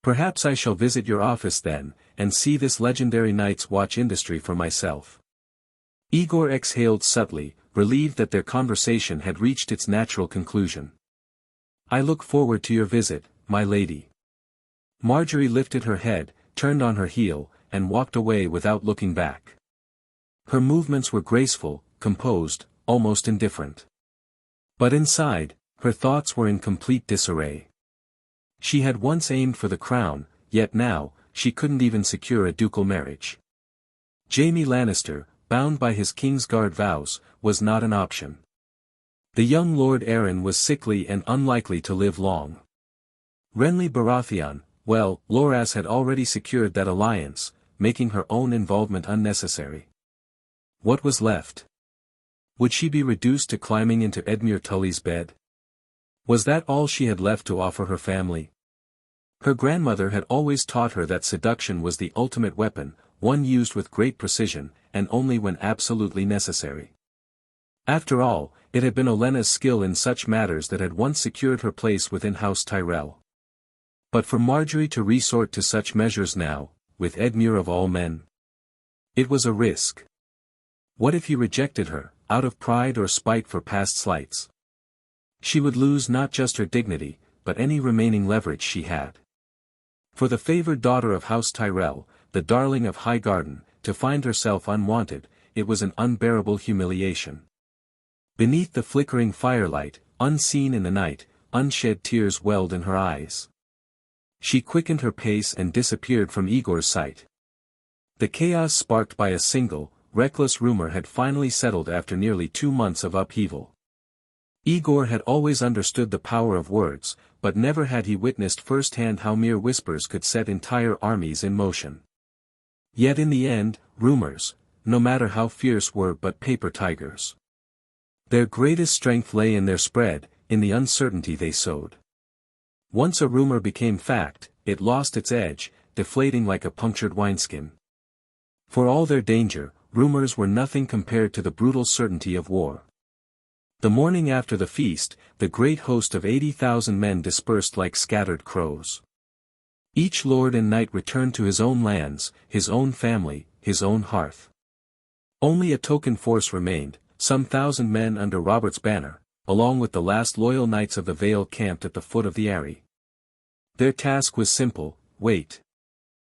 A: Perhaps I shall visit your office then, and see this legendary Night's Watch industry for myself. Aegor exhaled subtly, relieved that their conversation had reached its natural conclusion. I look forward to your visit, my lady. Marjgerie lifted her head, turned on her heel, and walked away without looking back. Her movements were graceful, composed, almost indifferent. But inside, her thoughts were in complete disarray. She had once aimed for the crown, yet now, she couldn't even secure a ducal marriage. Jaime Lannister, bound by his Kingsguard vows, was not an option. The young Lord Arryn was sickly and unlikely to live long. Renly Baratheon, well, Loras had already secured that alliance, making her own involvement unnecessary. What was left? Would she be reduced to climbing into Edmure Tully's bed? Was that all she had left to offer her family? Her grandmother had always taught her that seduction was the ultimate weapon, one used with great precision, and only when absolutely necessary. After all, it had been Olenna's skill in such matters that had once secured her place within House Tyrell. But for Marjgerie to resort to such measures now, with Edmure of all men. It was a risk. What if he rejected her, out of pride or spite for past slights? She would lose not just her dignity, but any remaining leverage she had. For the favored daughter of House Tyrell, the darling of High Garden, to find herself unwanted, it was an unbearable humiliation. Beneath the flickering firelight, unseen in the night, unshed tears welled in her eyes. She quickened her pace and disappeared from Aegor's sight. The chaos sparked by a single, reckless rumor had finally settled after nearly 2 months of upheaval. Aegor had always understood the power of words, but never had he witnessed firsthand how mere whispers could set entire armies in motion. Yet in the end, rumors, no matter how fierce, were but paper tigers. Their greatest strength lay in their spread, in the uncertainty they sowed. Once a rumor became fact, it lost its edge, deflating like a punctured wineskin. For all their danger, rumors were nothing compared to the brutal certainty of war. The morning after the feast, the great host of 80,000 men dispersed like scattered crows. Each lord and knight returned to his own lands, his own family, his own hearth. Only a token force remained, some 1,000 men under Robert's banner, along with the last loyal knights of the Vale camped at the foot of the Eyrie. Their task was simple: wait.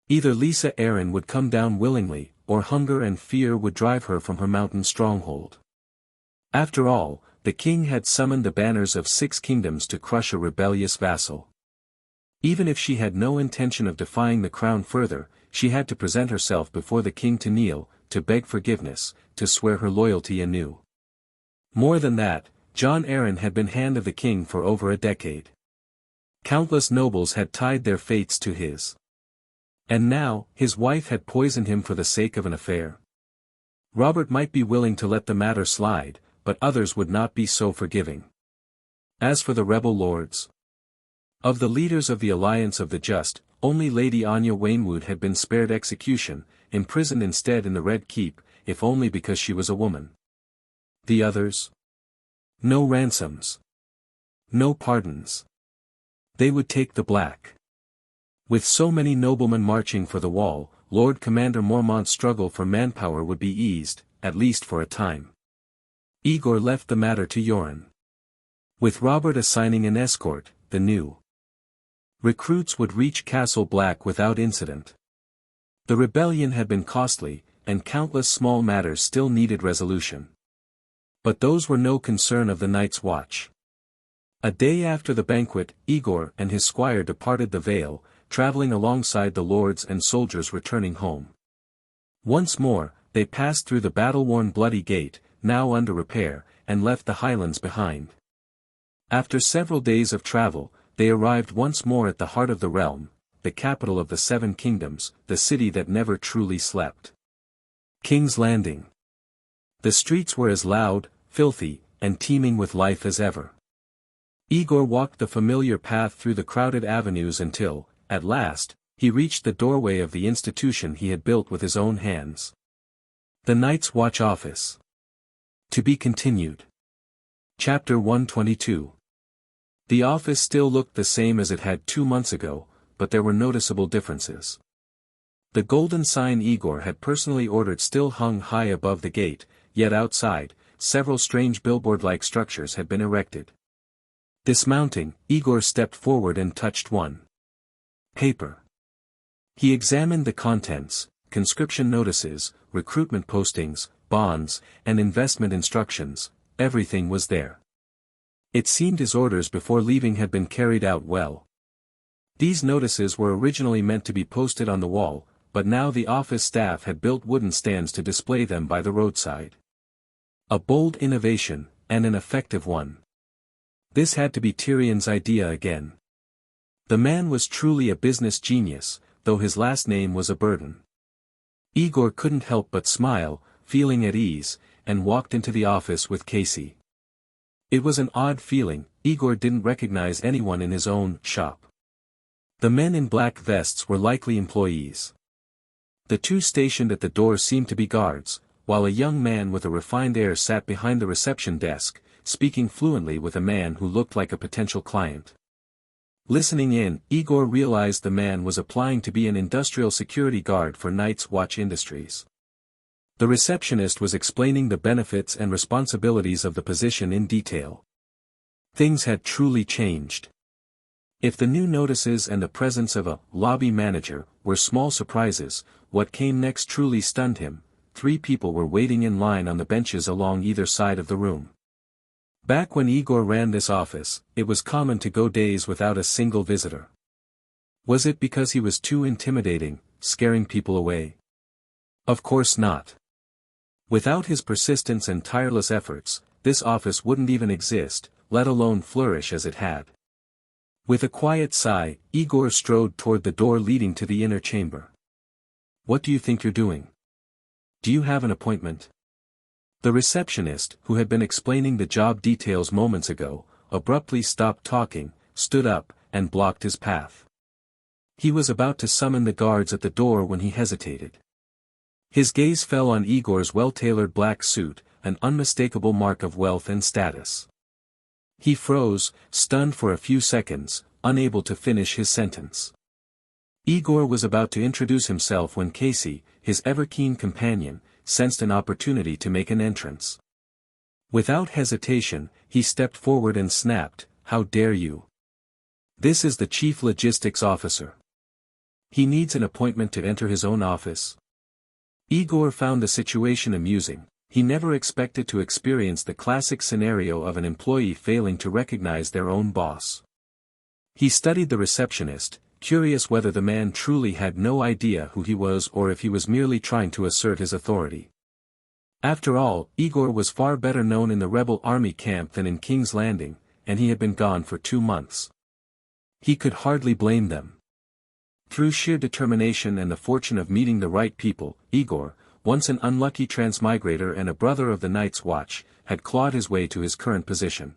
A: Either Lisa Arryn would come down willingly, or hunger and fear would drive her from her mountain stronghold. After all, the king had summoned the banners of 6 kingdoms to crush a rebellious vassal. Even if she had no intention of defying the crown further, she had to present herself before the king to kneel, to beg forgiveness, to swear her loyalty anew. More than that, Jon Arryn had been Hand of the King for over a decade. Countless nobles had tied their fates to his. And now, his wife had poisoned him for the sake of an affair. Robert might be willing to let the matter slide, but others would not be so forgiving. As for the rebel lords, of the leaders of the Alliance of the Just, only Lady Anya Waynwood had been spared execution, imprisoned instead in the Red Keep, if only because she was a woman. The others? No ransoms. No pardons. They would take the black. With so many noblemen marching for the wall, Lord Commander Mormont's struggle for manpower would be eased, at least for a time. Aegor left the matter to Yoren. With Robert assigning an escort, the new recruits would reach Castle Black without incident. The rebellion had been costly, and countless small matters still needed resolution. But those were no concern of the Night's Watch. A day after the banquet, Aegor and his squire departed the Vale, traveling alongside the lords and soldiers returning home. Once more, they passed through the battle-worn Bloody Gate, now under repair, and left the highlands behind. After several days of travel, they arrived once more at the heart of the realm, the capital of the 7 kingdoms, the city that never truly slept. King's Landing. The streets were as loud, filthy, and teeming with life as ever. Aegor walked the familiar path through the crowded avenues until, at last, he reached the doorway of the institution he had built with his own hands. The Night's Watch Office. To be continued. Chapter 122. The office still looked the same as it had 2 months ago, but there were noticeable differences. The golden sign Aegor had personally ordered still hung high above the gate, yet outside, several strange billboard-like structures had been erected. Dismounting, Aegor stepped forward and touched one paper. He examined the contents: conscription notices, recruitment postings, bonds, and investment instructions. Everything was there. It seemed his orders before leaving had been carried out well. These notices were originally meant to be posted on the wall, but now the office staff had built wooden stands to display them by the roadside. A bold innovation, and an effective one. This had to be Tyrion's idea again. The man was truly a business genius, though his last name was a burden. Aegor couldn't help but smile, feeling at ease, and walked into the office with Casey. It was an odd feeling. Aegor didn't recognize anyone in his own shop. The men in black vests were likely employees. The 2 stationed at the door seemed to be guards, while a young man with a refined air sat behind the reception desk, speaking fluently with a man who looked like a potential client. Listening in, Aegor realized the man was applying to be an industrial security guard for Night's Watch Industries. The receptionist was explaining the benefits and responsibilities of the position in detail. Things had truly changed. If the new notices and the presence of a lobby manager were small surprises, what came next truly stunned him. 3 people were waiting in line on the benches along either side of the room. Back when Aegor ran this office, it was common to go days without a single visitor. Was it because he was too intimidating, scaring people away? Of course not. Without his persistence and tireless efforts, this office wouldn't even exist, let alone flourish as it had. With a quiet sigh, Aegor strode toward the door leading to the inner chamber. "What do you think you're doing? Do you have an appointment?" The receptionist, who had been explaining the job details moments ago, abruptly stopped talking, stood up, and blocked his path. He was about to summon the guards at the door when he hesitated. His gaze fell on Aegor's well-tailored black suit, an unmistakable mark of wealth and status. He froze, stunned for a few seconds, unable to finish his sentence. Aegor was about to introduce himself when Casey, his ever-keen companion, sensed an opportunity to make an entrance. Without hesitation, he stepped forward and snapped, "How dare you? This is the chief logistics officer. He needs an appointment to enter his own office." Aegor found the situation amusing. He never expected to experience the classic scenario of an employee failing to recognize their own boss. He studied the receptionist, curious whether the man truly had no idea who he was or if he was merely trying to assert his authority. After all, Aegor was far better known in the rebel army camp than in King's Landing, and he had been gone for 2 months. He could hardly blame them. Through sheer determination and the fortune of meeting the right people, Aegor, once an unlucky transmigrator and a brother of the Night's Watch, had clawed his way to his current position.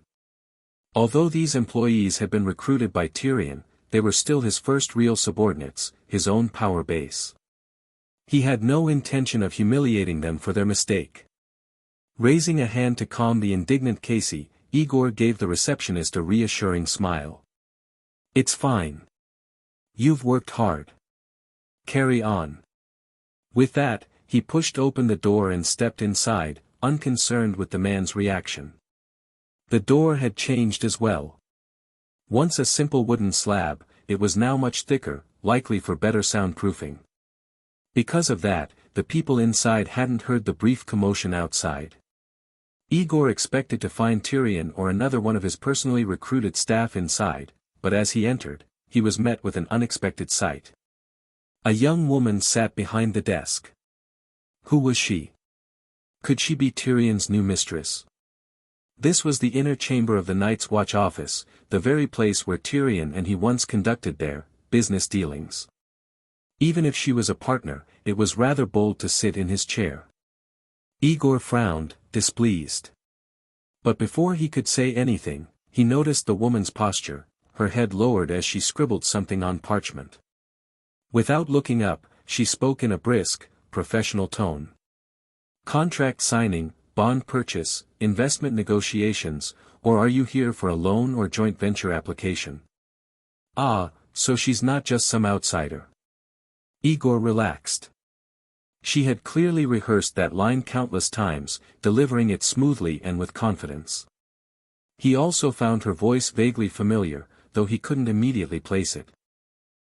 A: Although these employees had been recruited by Tyrion, they were still his first real subordinates, his own power base. He had no intention of humiliating them for their mistake. Raising a hand to calm the indignant Casey, Aegor gave the receptionist a reassuring smile. "It's fine. You've worked hard. Carry on." With that, he pushed open the door and stepped inside, unconcerned with the man's reaction. The door had changed as well. Once a simple wooden slab, it was now much thicker, likely for better soundproofing. Because of that, the people inside hadn't heard the brief commotion outside. Aegor expected to find Tyrion or another one of his personally recruited staff inside, but as he entered, he was met with an unexpected sight. A young woman sat behind the desk. Who was she? Could she be Tyrion's new mistress? This was the inner chamber of the Night's Watch office, the very place where Tyrion and he once conducted their business dealings. Even if she was a partner, it was rather bold to sit in his chair. Aegor frowned, displeased. But before he could say anything, he noticed the woman's posture, her head lowered as she scribbled something on parchment. Without looking up, she spoke in a brisk, professional tone. "Contract signing, bond purchase, investment negotiations, or are you here for a loan or joint venture application?" "Ah, so she's not just some outsider." Aegor relaxed. She had clearly rehearsed that line countless times, delivering it smoothly and with confidence. He also found her voice vaguely familiar, though he couldn't immediately place it.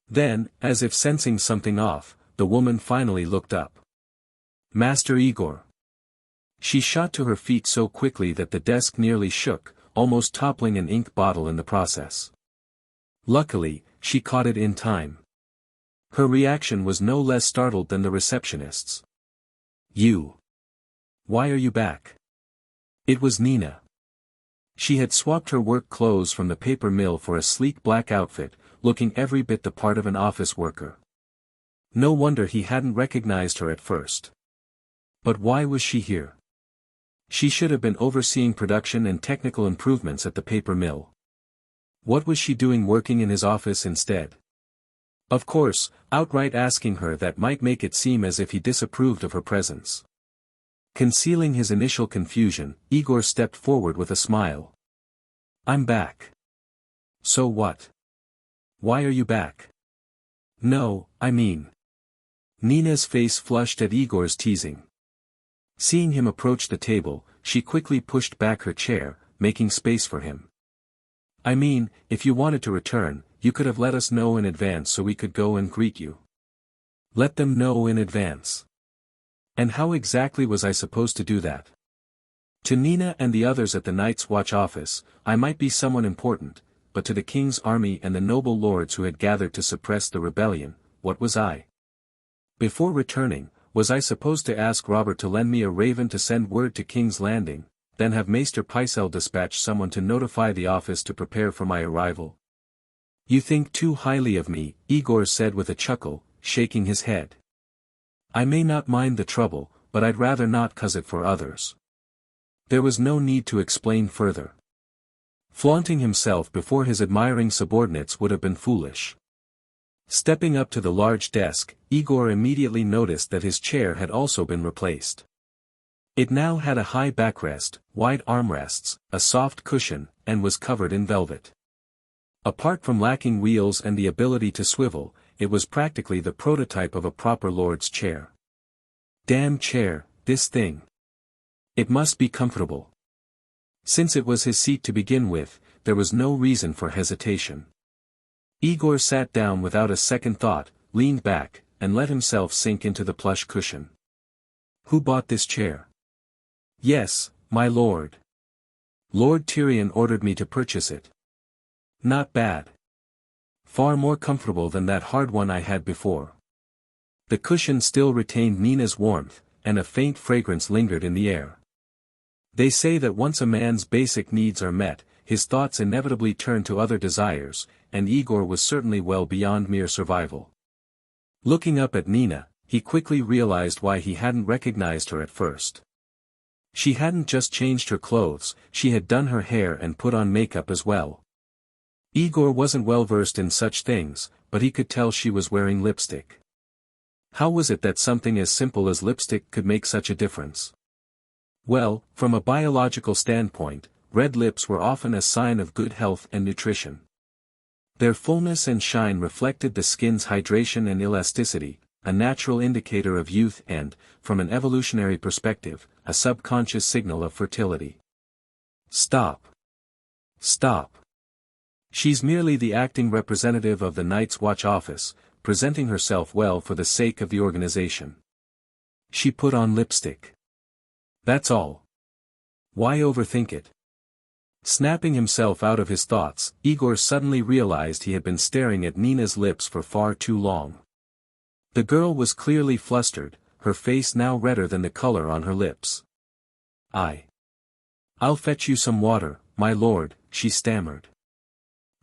A: Then, as if sensing something off, the woman finally looked up. "Master Aegor." She shot to her feet so quickly that the desk nearly shook, almost toppling an ink bottle in the process. Luckily, she caught it in time. Her reaction was no less startled than the receptionist's. "You. Why are you back?" It was Nina. She had swapped her work clothes from the paper mill for a sleek black outfit, looking every bit the part of an office worker. No wonder he hadn't recognized her at first. But why was she here? She should have been overseeing production and technical improvements at the paper mill. What was she doing working in his office instead? Of course, outright asking her that might make it seem as if he disapproved of her presence. Concealing his initial confusion, Aegor stepped forward with a smile. "I'm back." "So what? Why are you back?" "No, I mean." Nina's face flushed at Aegor's teasing. Seeing him approach the table, she quickly pushed back her chair, making space for him. I mean, if you wanted to return, you could have let us know in advance so we could go and greet you. Let them know in advance. And how exactly was I supposed to do that? To Nina and the others at the Night's Watch office, I might be someone important, but to the king's army and the noble lords who had gathered to suppress the rebellion, what was I? Before returning, was I supposed to ask Robert to lend me a raven to send word to King's Landing, then have Maester Pycelle dispatch someone to notify the office to prepare for my arrival? You think too highly of me, Aegor said with a chuckle, shaking his head. I may not mind the trouble, but I'd rather not cause it for others. There was no need to explain further. Flaunting himself before his admiring subordinates would have been foolish. Stepping up to the large desk, Aegor immediately noticed that his chair had also been replaced. It now had a high backrest, wide armrests, a soft cushion, and was covered in velvet. Apart from lacking wheels and the ability to swivel, it was practically the prototype of a proper lord's chair. Damn chair, this thing. It must be comfortable. Since it was his seat to begin with, there was no reason for hesitation. Aegor sat down without a second thought, leaned back, and let himself sink into the plush cushion. Who bought this chair? Yes, my lord. Lord Tyrion ordered me to purchase it. Not bad. Far more comfortable than that hard one I had before. The cushion still retained Nina's warmth, and a faint fragrance lingered in the air. They say that once a man's basic needs are met, his thoughts inevitably turn to other desires, and Aegor was certainly well beyond mere survival. Looking up at Nina, he quickly realized why he hadn't recognized her at first. She hadn't just changed her clothes, she had done her hair and put on makeup as well. Aegor wasn't well versed in such things, but he could tell she was wearing lipstick. How was it that something as simple as lipstick could make such a difference? Well, from a biological standpoint, red lips were often a sign of good health and nutrition. Their fullness and shine reflected the skin's hydration and elasticity, a natural indicator of youth and, from an evolutionary perspective, a subconscious signal of fertility. Stop. Stop. She's merely the acting representative of the Night's Watch office, presenting herself well for the sake of the organization. She put on lipstick. That's all. Why overthink it? Snapping himself out of his thoughts, Aegor suddenly realized he had been staring at Nina's lips for far too long. The girl was clearly flustered, her face now redder than the color on her lips. I'll fetch you some water, my lord, she stammered.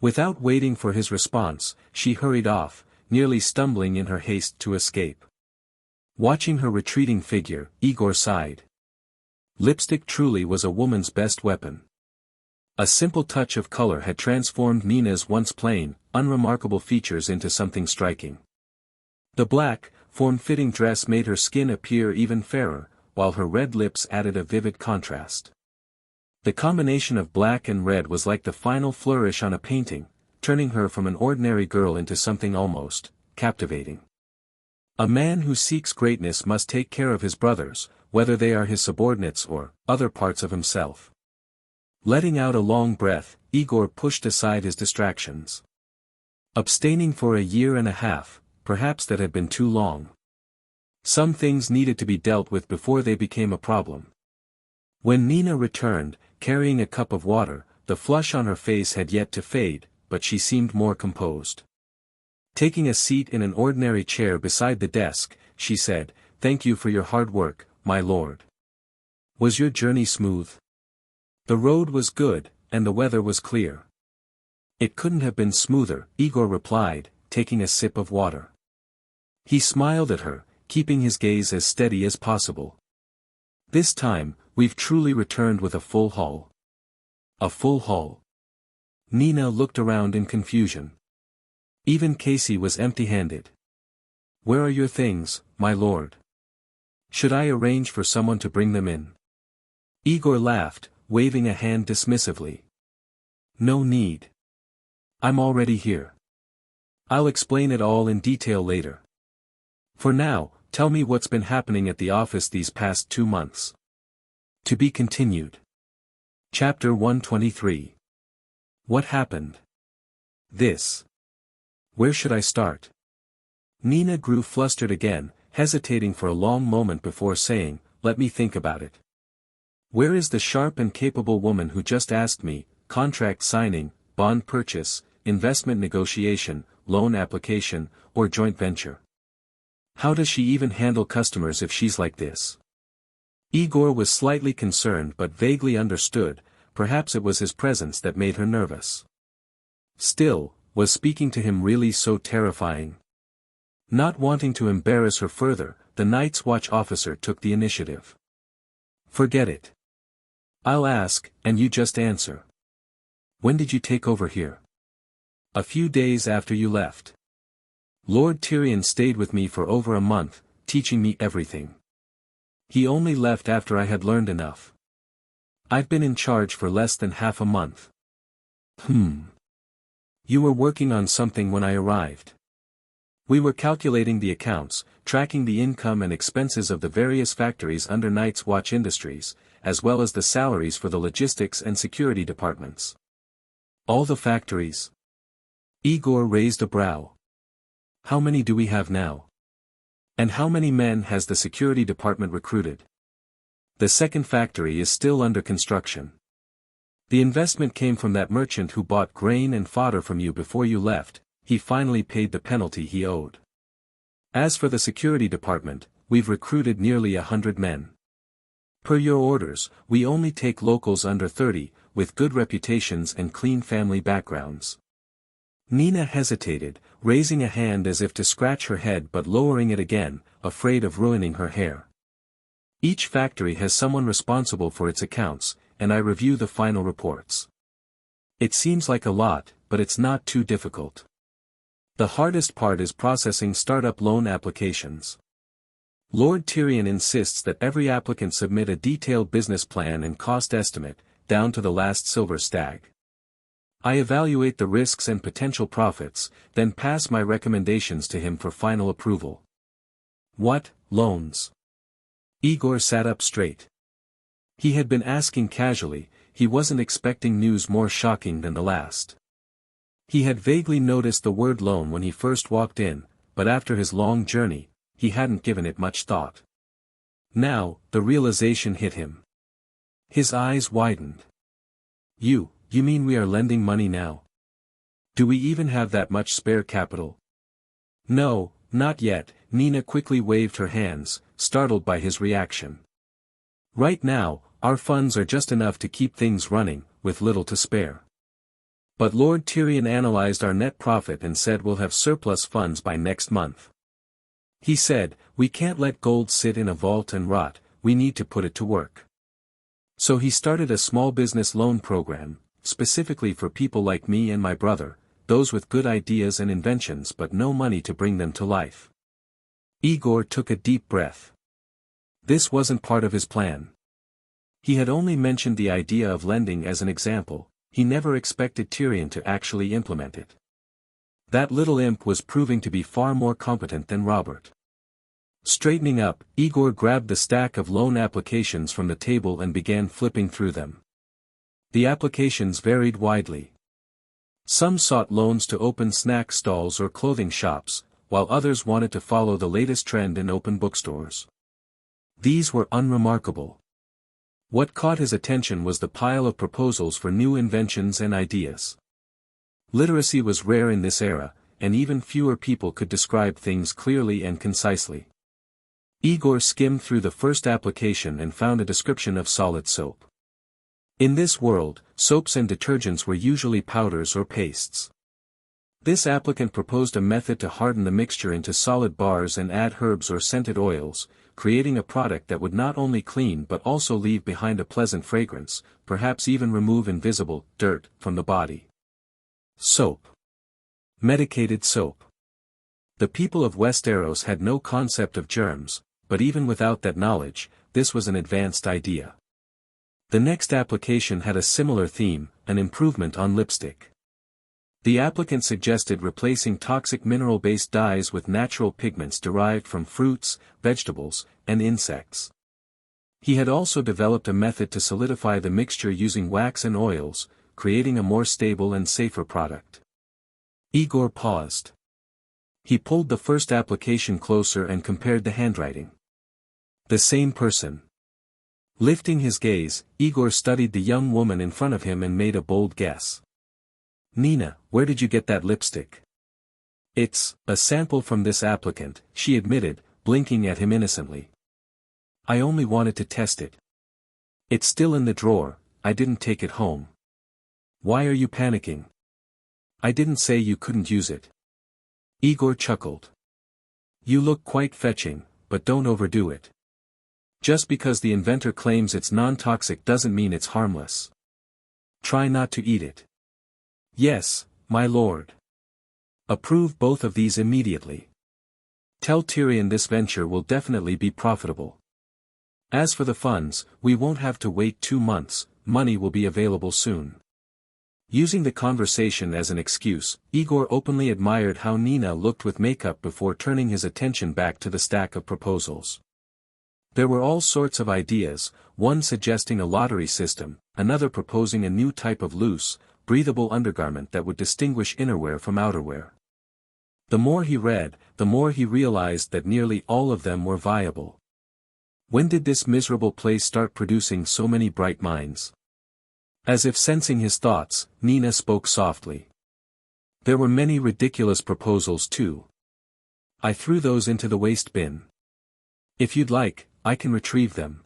A: Without waiting for his response, she hurried off, nearly stumbling in her haste to escape. Watching her retreating figure, Aegor sighed. Lipstick truly was a woman's best weapon. A simple touch of color had transformed Nina's once plain, unremarkable features into something striking. The black, form-fitting dress made her skin appear even fairer, while her red lips added a vivid contrast. The combination of black and red was like the final flourish on a painting, turning her from an ordinary girl into something almost captivating. A man who seeks greatness must take care of his brothers, whether they are his subordinates or other parts of himself. Letting out a long breath, Aegor pushed aside his distractions. Abstaining for a year and a half, perhaps that had been too long. Some things needed to be dealt with before they became a problem. When Nina returned, carrying a cup of water, the flush on her face had yet to fade, but she seemed more composed. Taking a seat in an ordinary chair beside the desk, she said, "Thank you for your hard work, my lord. Was your journey smooth?" The road was good, and the weather was clear. It couldn't have been smoother, Aegor replied, taking a sip of water. He smiled at her, keeping his gaze as steady as possible. This time, we've truly returned with a full haul. A full haul. Nina looked around in confusion. Even Casey was empty-handed. Where are your things, my lord? Should I arrange for someone to bring them in? Aegor laughed, waving a hand dismissively. No need. I'm already here. I'll explain it all in detail later. For now, Tell me what's been happening at the office these past 2 months. To be continued. Chapter 123. What happened? This. Where should I start? Nina grew flustered again, hesitating for a long moment before saying, "Let me think about it. Where is the sharp and capable woman who just asked me, contract signing, bond purchase, investment negotiation, loan application, or joint venture? How does she even handle customers if she's like this?" Aegor was slightly concerned but vaguely understood, perhaps it was his presence that made her nervous. Still, was speaking to him really so terrifying? Not wanting to embarrass her further, the Night's Watch officer took the initiative. "Forget it. I'll ask, and you just answer. When did you take over here?" "A few days after you left. Lord Tyrion stayed with me for over a month, teaching me everything. He only left after I had learned enough. I've been in charge for less than half a month." You were working on something when I arrived." "We were calculating the accounts, tracking the income and expenses of the various factories under Night's Watch Industries, as well as the salaries for the logistics and security departments." "All the factories?" Aegor raised a brow. "How many do we have now? And how many men has the security department recruited?" "The second factory is still under construction. The investment came from that merchant who bought grain and fodder from you before you left. He finally paid the penalty he owed. As for the security department, we've recruited nearly 100 men. Per your orders, we only take locals under 30, with good reputations and clean family backgrounds." Nina hesitated, raising a hand as if to scratch her head but lowering it again, afraid of ruining her hair. "Each factory has someone responsible for its accounts, and I review the final reports. It seems like a lot, but it's not too difficult. The hardest part is processing startup loan applications. Lord Tyrion insists that every applicant submit a detailed business plan and cost estimate, down to the last silver stag. I evaluate the risks and potential profits, then pass my recommendations to him for final approval." "What, loans?" Aegor sat up straight. He had been asking casually, he wasn't expecting news more shocking than the last. He had vaguely noticed the word loan when he first walked in, but after his long journey, he hadn't given it much thought. Now, the realization hit him. His eyes widened. You mean we are lending money now? Do we even have that much spare capital?" "No, not yet," Nina quickly waved her hands, startled by his reaction. "Right now, our funds are just enough to keep things running, with little to spare. But Lord Tyrion analyzed our net profit and said we'll have surplus funds by next month. He said, we can't let gold sit in a vault and rot, we need to put it to work. So he started a small business loan program, specifically for people like me and my brother, those with good ideas and inventions but no money to bring them to life." Aegor took a deep breath. This wasn't part of his plan. He had only mentioned the idea of lending as an example, he never expected Tyrion to actually implement it. That little imp was proving to be far more competent than Robert. Straightening up, Aegor grabbed the stack of loan applications from the table and began flipping through them. The applications varied widely. Some sought loans to open snack stalls or clothing shops, while others wanted to follow the latest trend in open bookstores. These were unremarkable. What caught his attention was the pile of proposals for new inventions and ideas. Literacy was rare in this era, and even fewer people could describe things clearly and concisely. Aegor skimmed through the first application and found a description of solid soap. In this world, soaps and detergents were usually powders or pastes. This applicant proposed a method to harden the mixture into solid bars and add herbs or scented oils, creating a product that would not only clean but also leave behind a pleasant fragrance, perhaps even remove invisible dirt from the body. Soap. Medicated soap. The people of Westeros had no concept of germs, but even without that knowledge, this was an advanced idea. The next application had a similar theme, an improvement on lipstick. The applicant suggested replacing toxic mineral-based dyes with natural pigments derived from fruits, vegetables, and insects. He had also developed a method to solidify the mixture using wax and oils, creating a more stable and safer product. Aegor paused. He pulled the first application closer and compared the handwriting. The same person. Lifting his gaze, Aegor studied the young woman in front of him and made a bold guess. "Nina, where did you get that lipstick?" "It's a sample from this applicant," she admitted, blinking at him innocently. "I only wanted to test it. It's still in the drawer, I didn't take it home." "Why are you panicking?" "I didn't say you couldn't use it." Aegor chuckled. "You look quite fetching, but don't overdo it. Just because the inventor claims it's non-toxic doesn't mean it's harmless. Try not to eat it." "Yes, my lord." "Approve both of these immediately. Tell Tyrion this venture will definitely be profitable. As for the funds, we won't have to wait 2 months, money will be available soon." Using the conversation as an excuse, Aegor openly admired how Nina looked with makeup before turning his attention back to the stack of proposals. There were all sorts of ideas, one suggesting a lottery system, another proposing a new type of loose, breathable undergarment that would distinguish innerwear from outerwear. The more he read, the more he realized that nearly all of them were viable. When did this miserable place start producing so many bright minds? As if sensing his thoughts, Nina spoke softly. "There were many ridiculous proposals too. I threw those into the waste bin. If you'd like, I can retrieve them."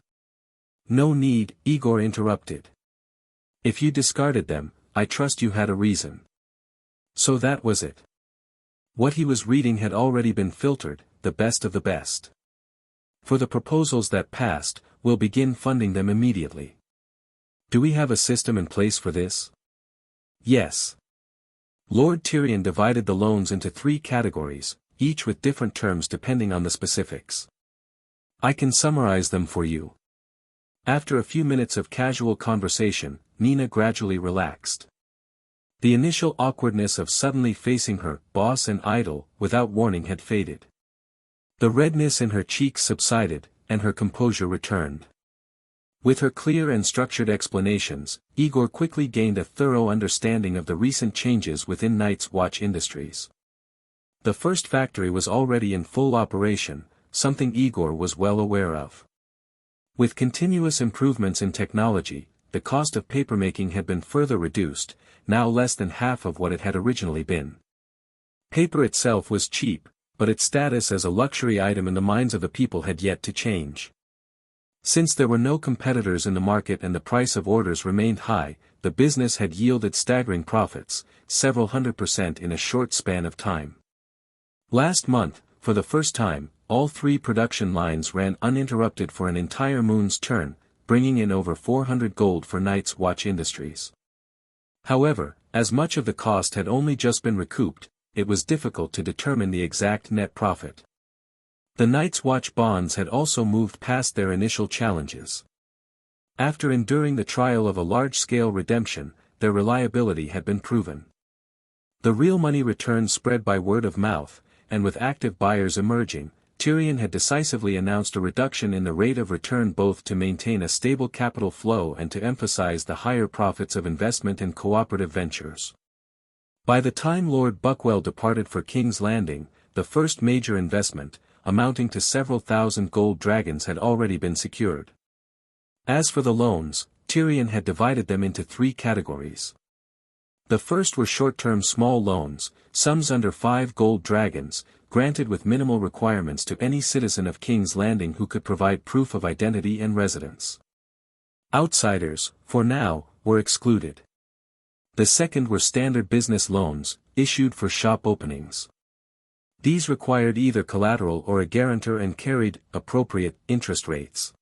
A: "No need," Aegor interrupted. "If you discarded them, I trust you had a reason." So that was it. What he was reading had already been filtered, the best of the best. "For the proposals that passed, we'll begin funding them immediately." "Do we have a system in place for this?" "Yes." Lord Tyrion divided the loans into 3 categories, each with different terms depending on the specifics. "I can summarize them for you." After a few minutes of casual conversation, Nina gradually relaxed. The initial awkwardness of suddenly facing her boss and idol without warning had faded. The redness in her cheeks subsided, and her composure returned. With her clear and structured explanations, Aegor quickly gained a thorough understanding of the recent changes within Night's Watch Industries. The first factory was already in full operation, something Aegor was well aware of. With continuous improvements in technology, the cost of papermaking had been further reduced, now less than half of what it had originally been. Paper itself was cheap, but its status as a luxury item in the minds of the people had yet to change. Since there were no competitors in the market and the price of orders remained high, the business had yielded staggering profits, several 100% in a short span of time. Last month, for the first time, all 3 production lines ran uninterrupted for an entire moon's turn, bringing in over 400 gold for Night's Watch Industries. However, as much of the cost had only just been recouped, it was difficult to determine the exact net profit. The Night's Watch bonds had also moved past their initial challenges. After enduring the trial of a large-scale redemption, their reliability had been proven. The real money return spread by word of mouth, and with active buyers emerging, Tyrion had decisively announced a reduction in the rate of return both to maintain a stable capital flow and to emphasize the higher profits of investment in cooperative ventures. By the time Lord Buckwell departed for King's Landing, the first major investment, amounting to several thousand gold dragons had already been secured. As for the loans, Tyrion had divided them into 3 categories. The first were short-term small loans, sums under 5 gold dragons, granted with minimal requirements to any citizen of King's Landing who could provide proof of identity and residence. Outsiders, for now, were excluded. The second were standard business loans, issued for shop openings. These required either collateral or a guarantor and carried appropriate interest rates.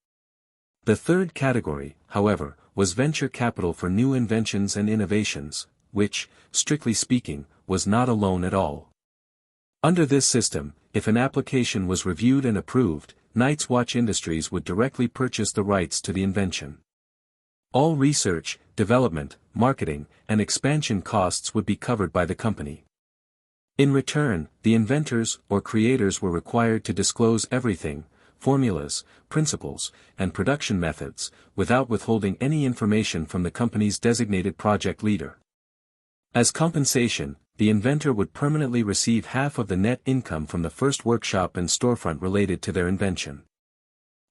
A: The third category, however, was venture capital for new inventions and innovations, which, strictly speaking, was not a loan at all. Under this system, if an application was reviewed and approved, Night's Watch Industries would directly purchase the rights to the invention. All research, development, marketing, and expansion costs would be covered by the company. In return, the inventors or creators were required to disclose everything, formulas, principles, and production methods, without withholding any information from the company's designated project leader. As compensation, the inventor would permanently receive half of the net income from the first workshop and storefront related to their invention.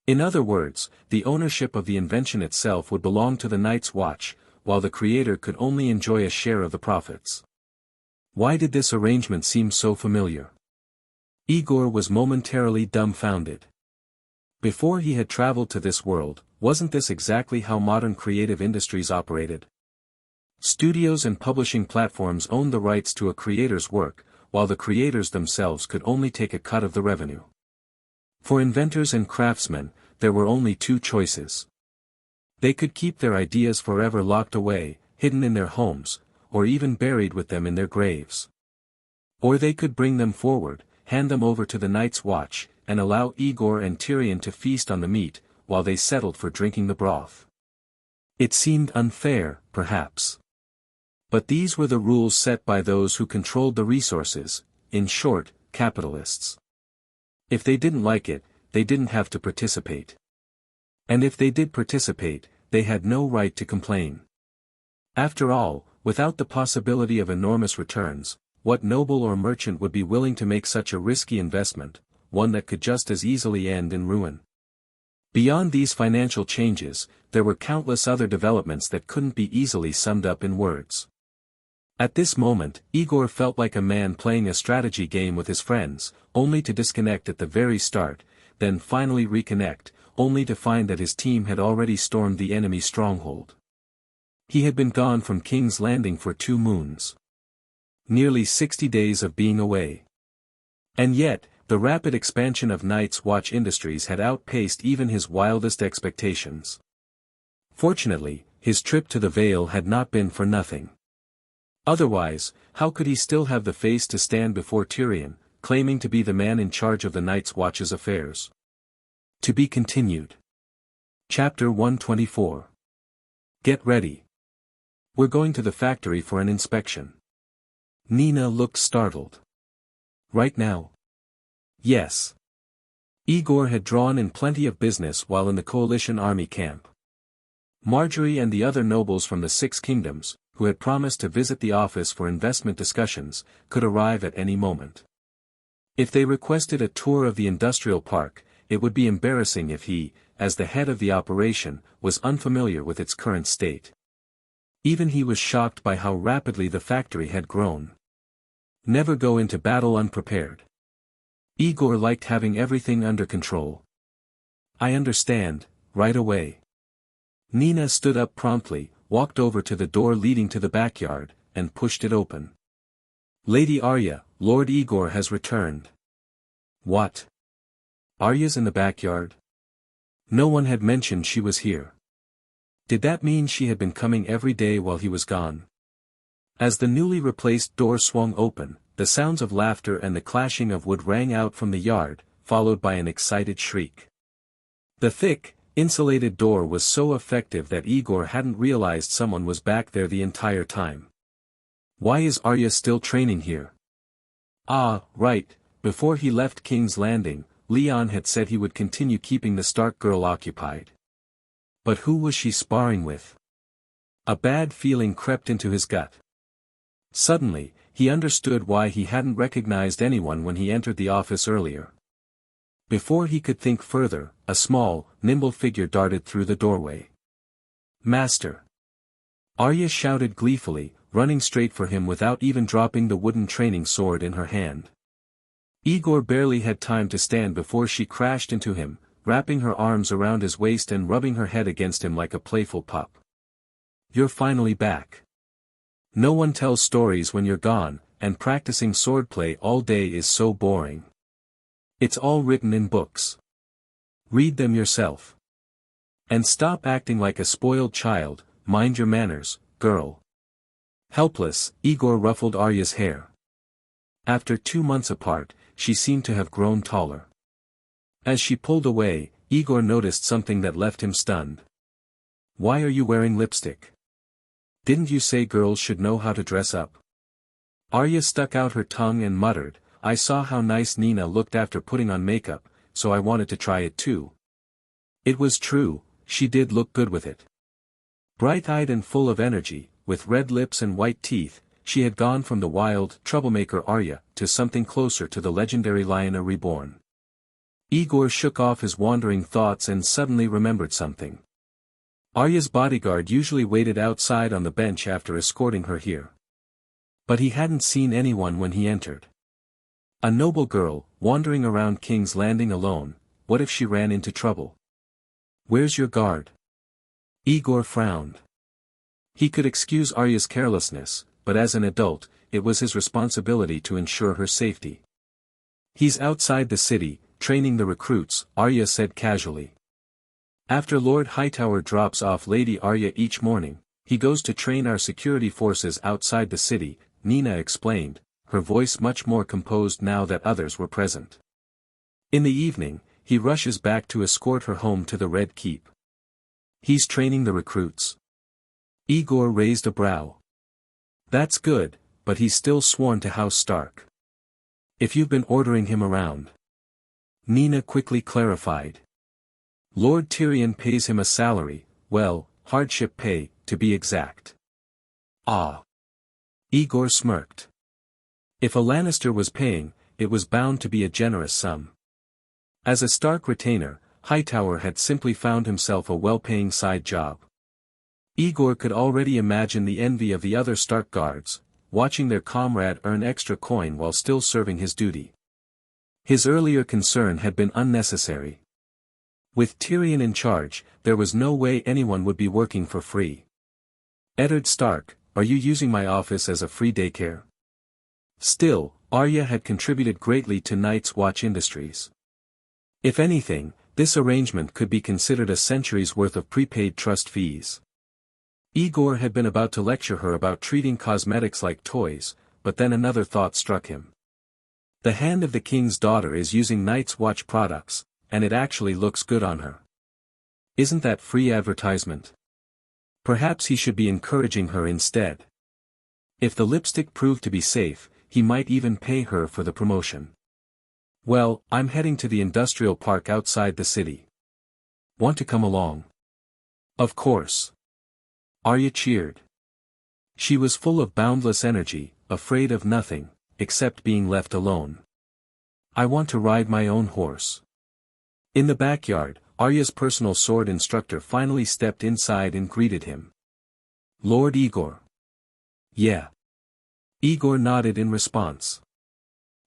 A: In other words, the ownership of the invention itself would belong to the Night's Watch, while the creator could only enjoy a share of the profits. Why did this arrangement seem so familiar? Aegor was momentarily dumbfounded. Before he had traveled to this world, wasn't this exactly how modern creative industries operated? Studios and publishing platforms owned the rights to a creator's work, while the creators themselves could only take a cut of the revenue. For inventors and craftsmen, there were only two choices. They could keep their ideas forever locked away, hidden in their homes, or even buried with them in their graves. Or they could bring them forward, hand them over to the Night's Watch, and allow Aegor and Tyrion to feast on the meat, while they settled for drinking the broth. It seemed unfair, perhaps. But these were the rules set by those who controlled the resources, in short, capitalists. If they didn't like it, they didn't have to participate. And if they did participate, they had no right to complain. After all, without the possibility of enormous returns, what noble or merchant would be willing to make such a risky investment, one that could just as easily end in ruin? Beyond these financial changes, there were countless other developments that couldn't be easily summed up in words. At this moment, Aegor felt like a man playing a strategy game with his friends, only to disconnect at the very start, then finally reconnect, only to find that his team had already stormed the enemy stronghold. He had been gone from King's Landing for 2 moons. Nearly 60 days of being away. And yet, the rapid expansion of Night's Watch Industries had outpaced even his wildest expectations. Fortunately, his trip to the Vale had not been for nothing. Otherwise, how could he still have the face to stand before Tyrion, claiming to be the man in charge of the Night's Watch's affairs? To be continued. Chapter 124. Get ready. We're going to the factory for an inspection. Nina looked startled. Right now? Yes. Aegor had drawn in plenty of business while in the coalition army camp. Marjgerie and the other nobles from the 6 kingdoms, who had promised to visit the office for investment discussions, could arrive at any moment. If they requested a tour of the industrial park, it would be embarrassing if he, as the head of the operation, was unfamiliar with its current state. Even he was shocked by how rapidly the factory had grown. Never go into battle unprepared. Aegor liked having everything under control. I understand, right away. Nina stood up promptly, walked over to the door leading to the backyard, and pushed it open. Lady Arya, Lord Aegor has returned. What? Arya's in the backyard? No one had mentioned she was here. Did that mean she had been coming every day while he was gone? As the newly replaced door swung open, the sounds of laughter and the clashing of wood rang out from the yard, followed by an excited shriek. The thick, insulated door was so effective that Aegor hadn't realized someone was back there the entire time. Why is Arya still training here? Ah, right, before he left King's Landing, Leon had said he would continue keeping the Stark girl occupied. But who was she sparring with? A bad feeling crept into his gut. Suddenly, he understood why he hadn't recognized anyone when he entered the office earlier. Before he could think further, a small, nimble figure darted through the doorway. Master! Arya shouted gleefully, running straight for him without even dropping the wooden training sword in her hand. Aegor barely had time to stand before she crashed into him, wrapping her arms around his waist and rubbing her head against him like a playful pup. You're finally back. No one tells stories when you're gone, and practicing swordplay all day is so boring. It's all written in books. Read them yourself. And stop acting like a spoiled child, mind your manners, girl. Helpless, Aegor ruffled Arya's hair. After 2 months apart, she seemed to have grown taller. As she pulled away, Aegor noticed something that left him stunned. Why are you wearing lipstick? Didn't you say girls should know how to dress up? Arya stuck out her tongue and muttered, I saw how nice Nina looked after putting on makeup, so I wanted to try it too. It was true, she did look good with it. Bright-eyed and full of energy, with red lips and white teeth, she had gone from the wild, troublemaker Arya to something closer to the legendary Lyanna reborn. Aegor shook off his wandering thoughts and suddenly remembered something. Arya's bodyguard usually waited outside on the bench after escorting her here. But he hadn't seen anyone when he entered. A noble girl, wandering around King's Landing alone, what if she ran into trouble? Where's your guard? Aegor frowned. He could excuse Arya's carelessness, but as an adult, it was his responsibility to ensure her safety. He's outside the city, training the recruits, Arya said casually. After Lord Hightower drops off Lady Arya each morning, he goes to train our security forces outside the city, Nina explained, her voice much more composed now that others were present. In the evening, he rushes back to escort her home to the Red Keep. He's training the recruits. Aegor raised a brow. That's good, but he's still sworn to House Stark. If you've been ordering him around. Nina quickly clarified. Lord Tyrion pays him a salary, well, hardship pay, to be exact. Ah. Aegor smirked. If a Lannister was paying, it was bound to be a generous sum. As a Stark retainer, Hightower had simply found himself a well-paying side job. Aegor could already imagine the envy of the other Stark guards, watching their comrade earn extra coin while still serving his duty. His earlier concern had been unnecessary. With Tyrion in charge, there was no way anyone would be working for free. Eddard Stark, are you using my office as a free daycare? Still, Arya had contributed greatly to Night's Watch Industries. If anything, this arrangement could be considered a century's worth of prepaid trust fees. Aegor had been about to lecture her about treating cosmetics like toys, but then another thought struck him. The hand of the king's daughter is using Night's Watch products, and it actually looks good on her. Isn't that free advertisement? Perhaps he should be encouraging her instead. If the lipstick proved to be safe, he might even pay her for the promotion. Well, I'm heading to the industrial park outside the city. Want to come along? Of course. Arya cheered. She was full of boundless energy, afraid of nothing, except being left alone. I want to ride my own horse. In the backyard, Arya's personal sword instructor finally stepped inside and greeted him. Lord Aegor. Yeah. Aegor nodded in response.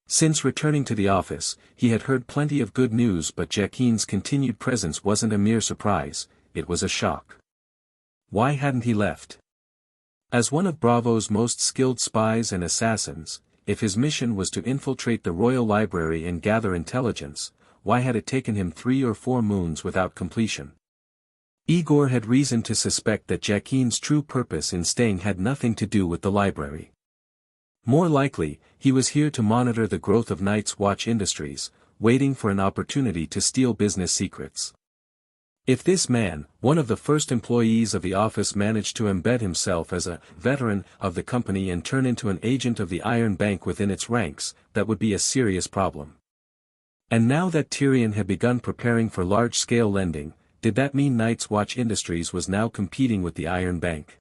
A: Since returning to the office, he had heard plenty of good news, but Jaqen's continued presence wasn't a mere surprise, it was a shock. Why hadn't he left? As one of Braavos' most skilled spies and assassins, if his mission was to infiltrate the royal library and gather intelligence, why had it taken him 3 or 4 moons without completion? Aegor had reason to suspect that Jaqen's true purpose in staying had nothing to do with the library. More likely, he was here to monitor the growth of Night's Watch Industries, waiting for an opportunity to steal business secrets. If this man, one of the first employees of the office, managed to embed himself as a veteran of the company and turn into an agent of the Iron Bank within its ranks, that would be a serious problem. And now that Tyrion had begun preparing for large-scale lending, did that mean Night's Watch Industries was now competing with the Iron Bank?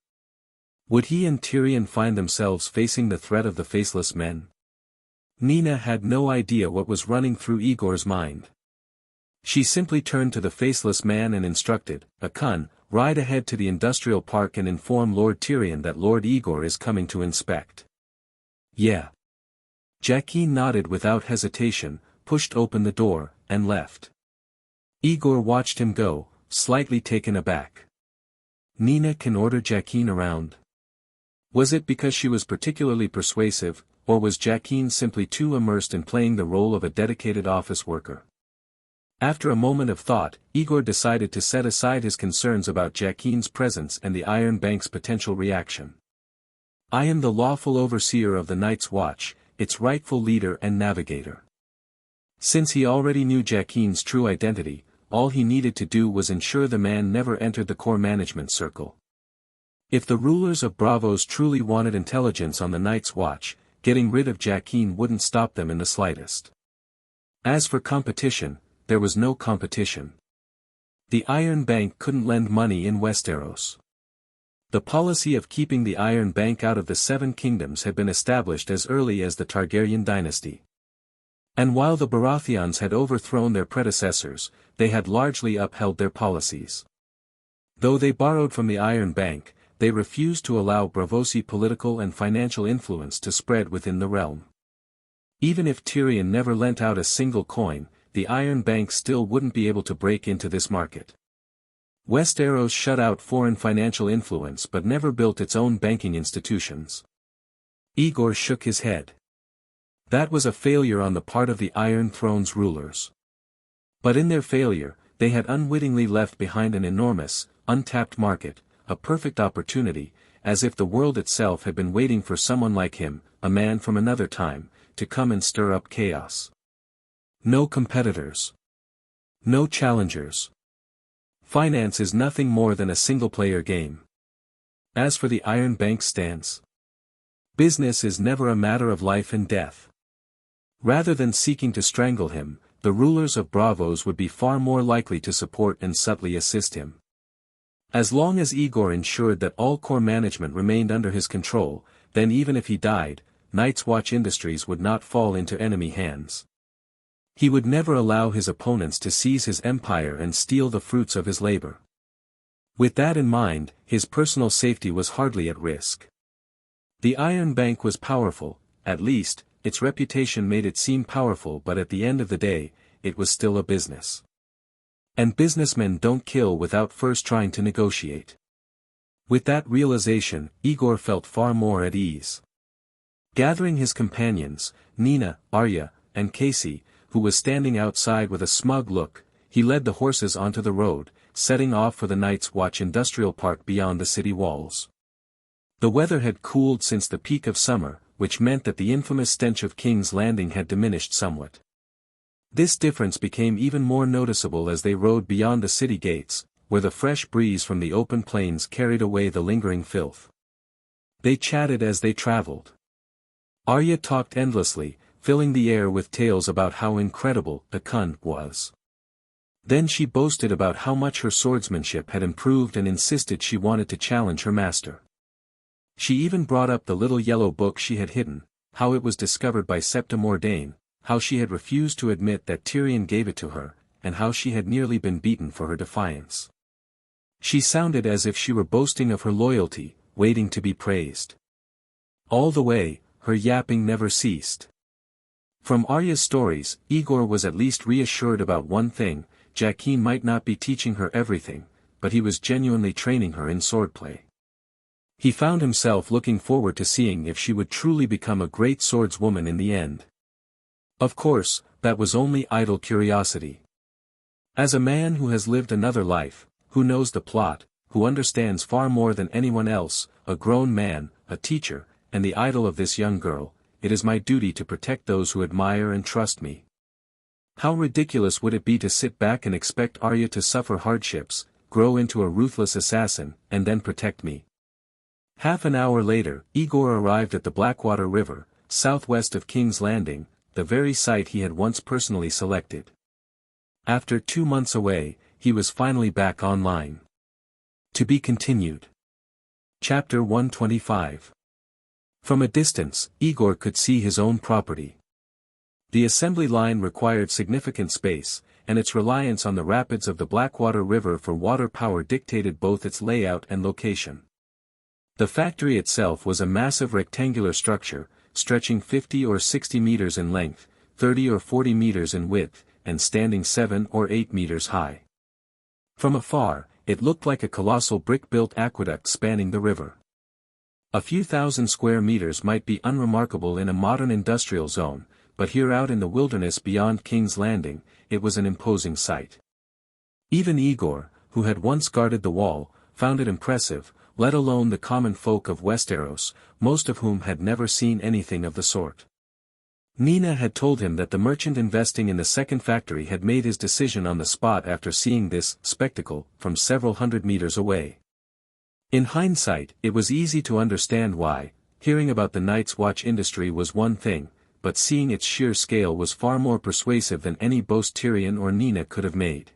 A: Would he and Tyrion find themselves facing the threat of the Faceless Men? Nina had no idea what was running through Aegor's mind. She simply turned to the Faceless Man and instructed, Akun, ride ahead to the industrial park and inform Lord Tyrion that Lord Aegor is coming to inspect. Yeah. Jaqen nodded without hesitation, pushed open the door, and left. Aegor watched him go, slightly taken aback. Nina can order Jaqen around. Was it because she was particularly persuasive, or was Jaqen simply too immersed in playing the role of a dedicated office worker? After a moment of thought, Aegor decided to set aside his concerns about Jaqen's presence and the Iron Bank's potential reaction. I am the lawful overseer of the Night's Watch, its rightful leader and navigator. Since he already knew Jaqen's true identity, all he needed to do was ensure the man never entered the core management circle. If the rulers of Braavos truly wanted intelligence on the Night's Watch, getting rid of Jaqen wouldn't stop them in the slightest. As for competition, there was no competition. The Iron Bank couldn't lend money in Westeros. The policy of keeping the Iron Bank out of the Seven Kingdoms had been established as early as the Targaryen dynasty. And while the Baratheons had overthrown their predecessors, they had largely upheld their policies. Though they borrowed from the Iron Bank, they refused to allow Braavosi political and financial influence to spread within the realm. Even if Tyrion never lent out a single coin, the Iron Bank still wouldn't be able to break into this market. Westeros shut out foreign financial influence but never built its own banking institutions. Aegor shook his head. That was a failure on the part of the Iron Throne's rulers. But in their failure, they had unwittingly left behind an enormous, untapped market, a perfect opportunity, as if the world itself had been waiting for someone like him, a man from another time, to come and stir up chaos. No competitors. No challengers. Finance is nothing more than a single-player game. As for the Iron Bank's stance, business is never a matter of life and death. Rather than seeking to strangle him, the rulers of Braavos would be far more likely to support and subtly assist him. As long as Aegor ensured that all core management remained under his control, then even if he died, Night's Watch Industries would not fall into enemy hands. He would never allow his opponents to seize his empire and steal the fruits of his labor. With that in mind, his personal safety was hardly at risk. The Iron Bank was powerful, at least, its reputation made it seem powerful, but at the end of the day, it was still a business. And businessmen don't kill without first trying to negotiate. With that realization, Aegor felt far more at ease. Gathering his companions, Nina, Arya, and Casey, who was standing outside with a smug look, he led the horses onto the road, setting off for the Night's Watch Industrial Park beyond the city walls. The weather had cooled since the peak of summer, which meant that the infamous stench of King's Landing had diminished somewhat. This difference became even more noticeable as they rode beyond the city gates, where the fresh breeze from the open plains carried away the lingering filth. They chatted as they traveled. Arya talked endlessly, filling the air with tales about how incredible the Kun was. Then she boasted about how much her swordsmanship had improved and insisted she wanted to challenge her master. She even brought up the little yellow book she had hidden, how it was discovered by Septa Mordane, how she had refused to admit that Tyrion gave it to her, and how she had nearly been beaten for her defiance. She sounded as if she were boasting of her loyalty, waiting to be praised. All the way, her yapping never ceased. From Arya's stories, Aegor was at least reassured about one thing: Jaqen might not be teaching her everything, but he was genuinely training her in swordplay. He found himself looking forward to seeing if she would truly become a great swordswoman in the end. Of course, that was only idle curiosity. As a man who has lived another life, who knows the plot, who understands far more than anyone else, a grown man, a teacher, and the idol of this young girl, it is my duty to protect those who admire and trust me. How ridiculous would it be to sit back and expect Arya to suffer hardships, grow into a ruthless assassin, and then protect me? Half an hour later, Aegor arrived at the Blackwater River, southwest of King's Landing, the very site he had once personally selected. After 2 months away, he was finally back online. To be continued. Chapter 125. From a distance, Aegor could see his own property. The assembly line required significant space, and its reliance on the rapids of the Blackwater River for water power dictated both its layout and location. The factory itself was a massive rectangular structure, stretching 50 or 60 meters in length, 30 or 40 meters in width, and standing 7 or 8 meters high. From afar, it looked like a colossal brick-built aqueduct spanning the river. A few thousand square meters might be unremarkable in a modern industrial zone, but here out in the wilderness beyond King's Landing, it was an imposing sight. Even Aegor, who had once guarded the wall, found it impressive, let alone the common folk of Westeros, most of whom had never seen anything of the sort. Nina had told him that the merchant investing in the second factory had made his decision on the spot after seeing this spectacle from several hundred meters away. In hindsight, it was easy to understand why. Hearing about the Night's Watch industry was one thing, but seeing its sheer scale was far more persuasive than any boast Tyrion or Nina could have made.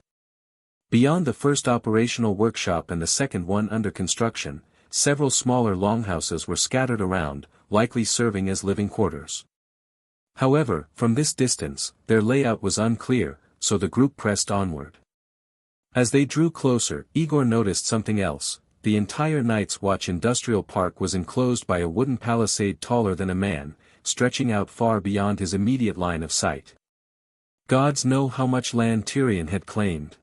A: Beyond the first operational workshop and the second one under construction, several smaller longhouses were scattered around, likely serving as living quarters. However, from this distance, their layout was unclear, so the group pressed onward. As they drew closer, Aegor noticed something else. The entire Night's Watch industrial park was enclosed by a wooden palisade taller than a man, stretching out far beyond his immediate line of sight. Gods know how much land Tyrion had claimed.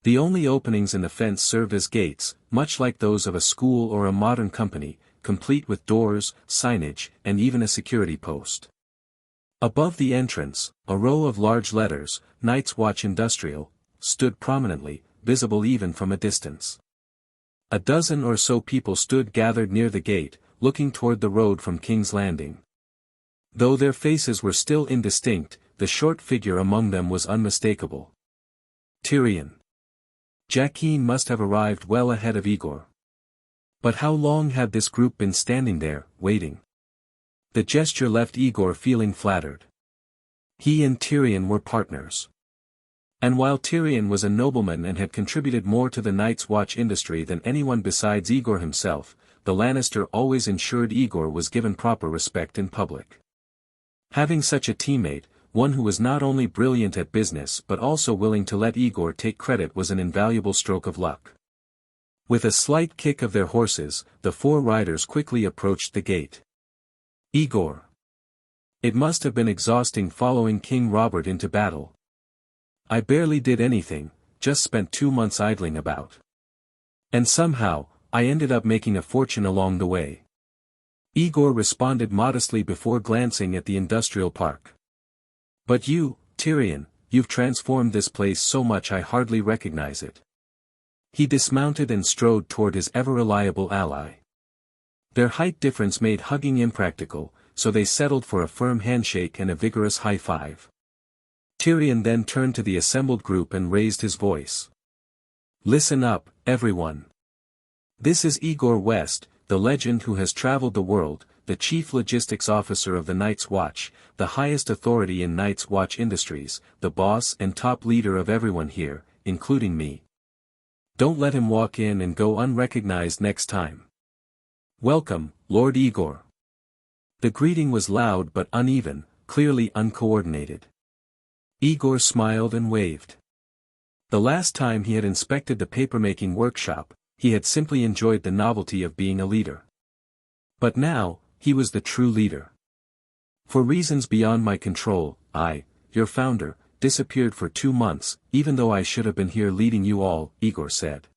A: The only openings in the fence served as gates, much like those of a school or a modern company, complete with doors, signage, and even a security post. Above the entrance, a row of large letters, Night's Watch Industrial, stood prominently, visible even from a distance. A dozen or so people stood gathered near the gate, looking toward the road from King's Landing. Though their faces were still indistinct, the short figure among them was unmistakable. Tyrion. Jaqen must have arrived well ahead of Aegor. But how long had this group been standing there, waiting? The gesture left Aegor feeling flattered. He and Tyrion were partners. And while Tyrion was a nobleman and had contributed more to the Night's Watch industry than anyone besides Aegor himself, the Lannister always ensured Aegor was given proper respect in public. Having such a teammate, one who was not only brilliant at business but also willing to let Aegor take credit, was an invaluable stroke of luck. With a slight kick of their horses, the four riders quickly approached the gate. Aegor. It must have been exhausting following King Robert into battle. I barely did anything, just spent 2 months idling about. And somehow, I ended up making a fortune along the way. Aegor responded modestly before glancing at the industrial park. But you, Tyrion, you've transformed this place so much I hardly recognize it. He dismounted and strode toward his ever-reliable ally. Their height difference made hugging impractical, so they settled for a firm handshake and a vigorous high-five. Tyrion then turned to the assembled group and raised his voice. Listen up, everyone. This is Aegor West, the legend who has traveled the world, the chief logistics officer of the Night's Watch, the highest authority in Night's Watch industries, the boss and top leader of everyone here, including me. Don't let him walk in and go unrecognized next time. Welcome, Lord Aegor. The greeting was loud but uneven, clearly uncoordinated. Aegor smiled and waved. The last time he had inspected the papermaking workshop, he had simply enjoyed the novelty of being a leader. But now, he was the true leader. For reasons beyond my control, I, your founder, disappeared for 2 months, even though I should have been here leading you all, Aegor said.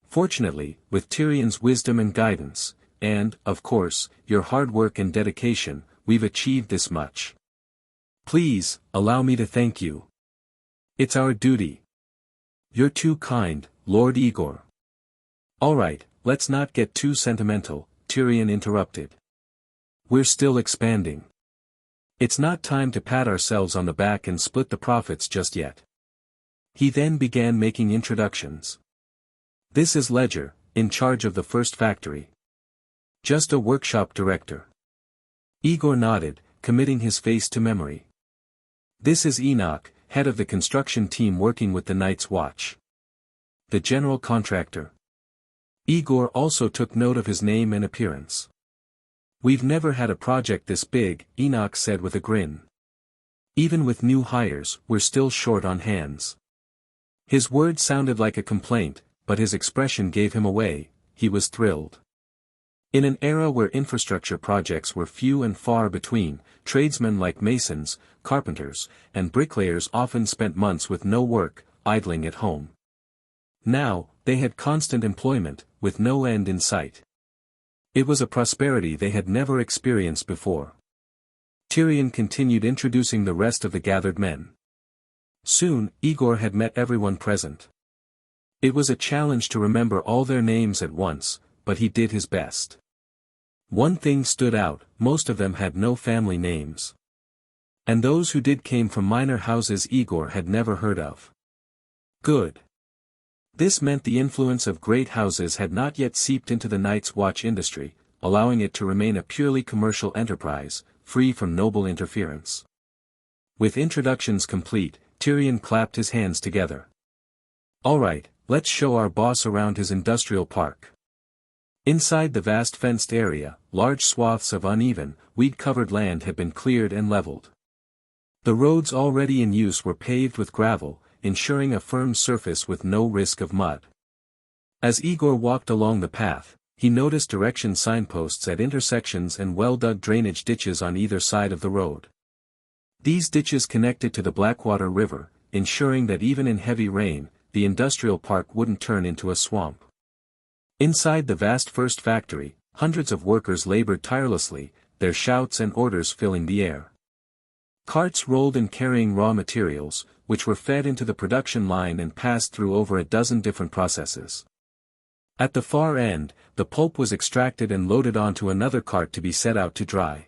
A: Fortunately, with Tyrion's wisdom and guidance, and, of course, your hard work and dedication, we've achieved this much. Please, allow me to thank you. It's our duty. You're too kind, Lord Aegor. Alright, let's not get too sentimental, Tyrion interrupted. We're still expanding. It's not time to pat ourselves on the back and split the profits just yet. He then began making introductions. This is Ledger, in charge of the first factory. Just a workshop director. Aegor nodded, committing his face to memory. This is Enoch, head of the construction team working with the Night's Watch. The general contractor. Aegor also took note of his name and appearance. We've never had a project this big, Enoch said with a grin. Even with new hires, we're still short on hands. His words sounded like a complaint, but his expression gave him away. He was thrilled. In an era where infrastructure projects were few and far between, tradesmen like masons, carpenters, and bricklayers often spent months with no work, idling at home. Now, they had constant employment, with no end in sight. It was a prosperity they had never experienced before. Tyrion continued introducing the rest of the gathered men. Soon, Aegor had met everyone present. It was a challenge to remember all their names at once, but he did his best. One thing stood out: most of them had no family names. And those who did came from minor houses Aegor had never heard of. Good. This meant the influence of great houses had not yet seeped into the Night's Watch industry, allowing it to remain a purely commercial enterprise, free from noble interference. With introductions complete, Tyrion clapped his hands together. All right, let's show our boss around his industrial park. Inside the vast fenced area, large swaths of uneven, weed-covered land had been cleared and leveled. The roads already in use were paved with gravel, ensuring a firm surface with no risk of mud. As Aegor walked along the path, he noticed direction signposts at intersections and well-dug drainage ditches on either side of the road. These ditches connected to the Blackwater River, ensuring that even in heavy rain, the industrial park wouldn't turn into a swamp. Inside the vast first factory, hundreds of workers labored tirelessly, their shouts and orders filling the air. Carts rolled in carrying raw materials, which were fed into the production line and passed through over a dozen different processes. At the far end, the pulp was extracted and loaded onto another cart to be set out to dry.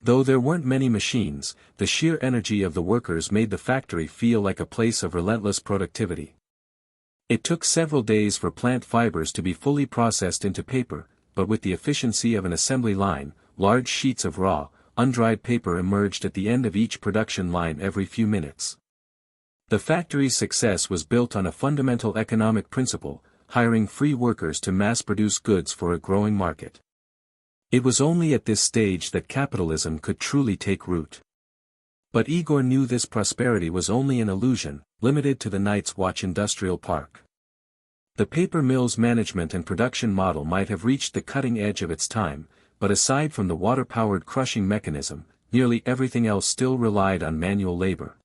A: Though there weren't many machines, the sheer energy of the workers made the factory feel like a place of relentless productivity. It took several days for plant fibers to be fully processed into paper, but with the efficiency of an assembly line, large sheets of raw, undried paper emerged at the end of each production line every few minutes. The factory's success was built on a fundamental economic principle, hiring free workers to mass-produce goods for a growing market. It was only at this stage that capitalism could truly take root. But Aegor knew this prosperity was only an illusion, limited to the Night's Watch industrial park. The paper mill's management and production model might have reached the cutting edge of its time, but aside from the water-powered crushing mechanism, nearly everything else still relied on manual labor.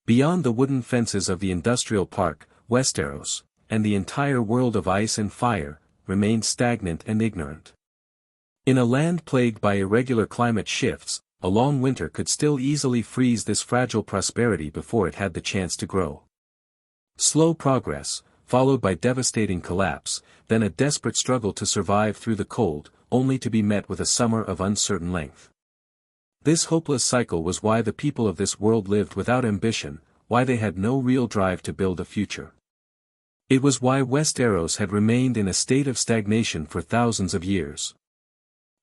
A: Beyond the wooden fences of the industrial park, Westeros, and the entire world of ice and fire, remained stagnant and ignorant. In a land plagued by irregular climate shifts, a long winter could still easily freeze this fragile prosperity before it had the chance to grow. Slow progress, followed by devastating collapse, then a desperate struggle to survive through the cold, only to be met with a summer of uncertain length. This hopeless cycle was why the people of this world lived without ambition, why they had no real drive to build a future. It was why Westeros had remained in a state of stagnation for thousands of years.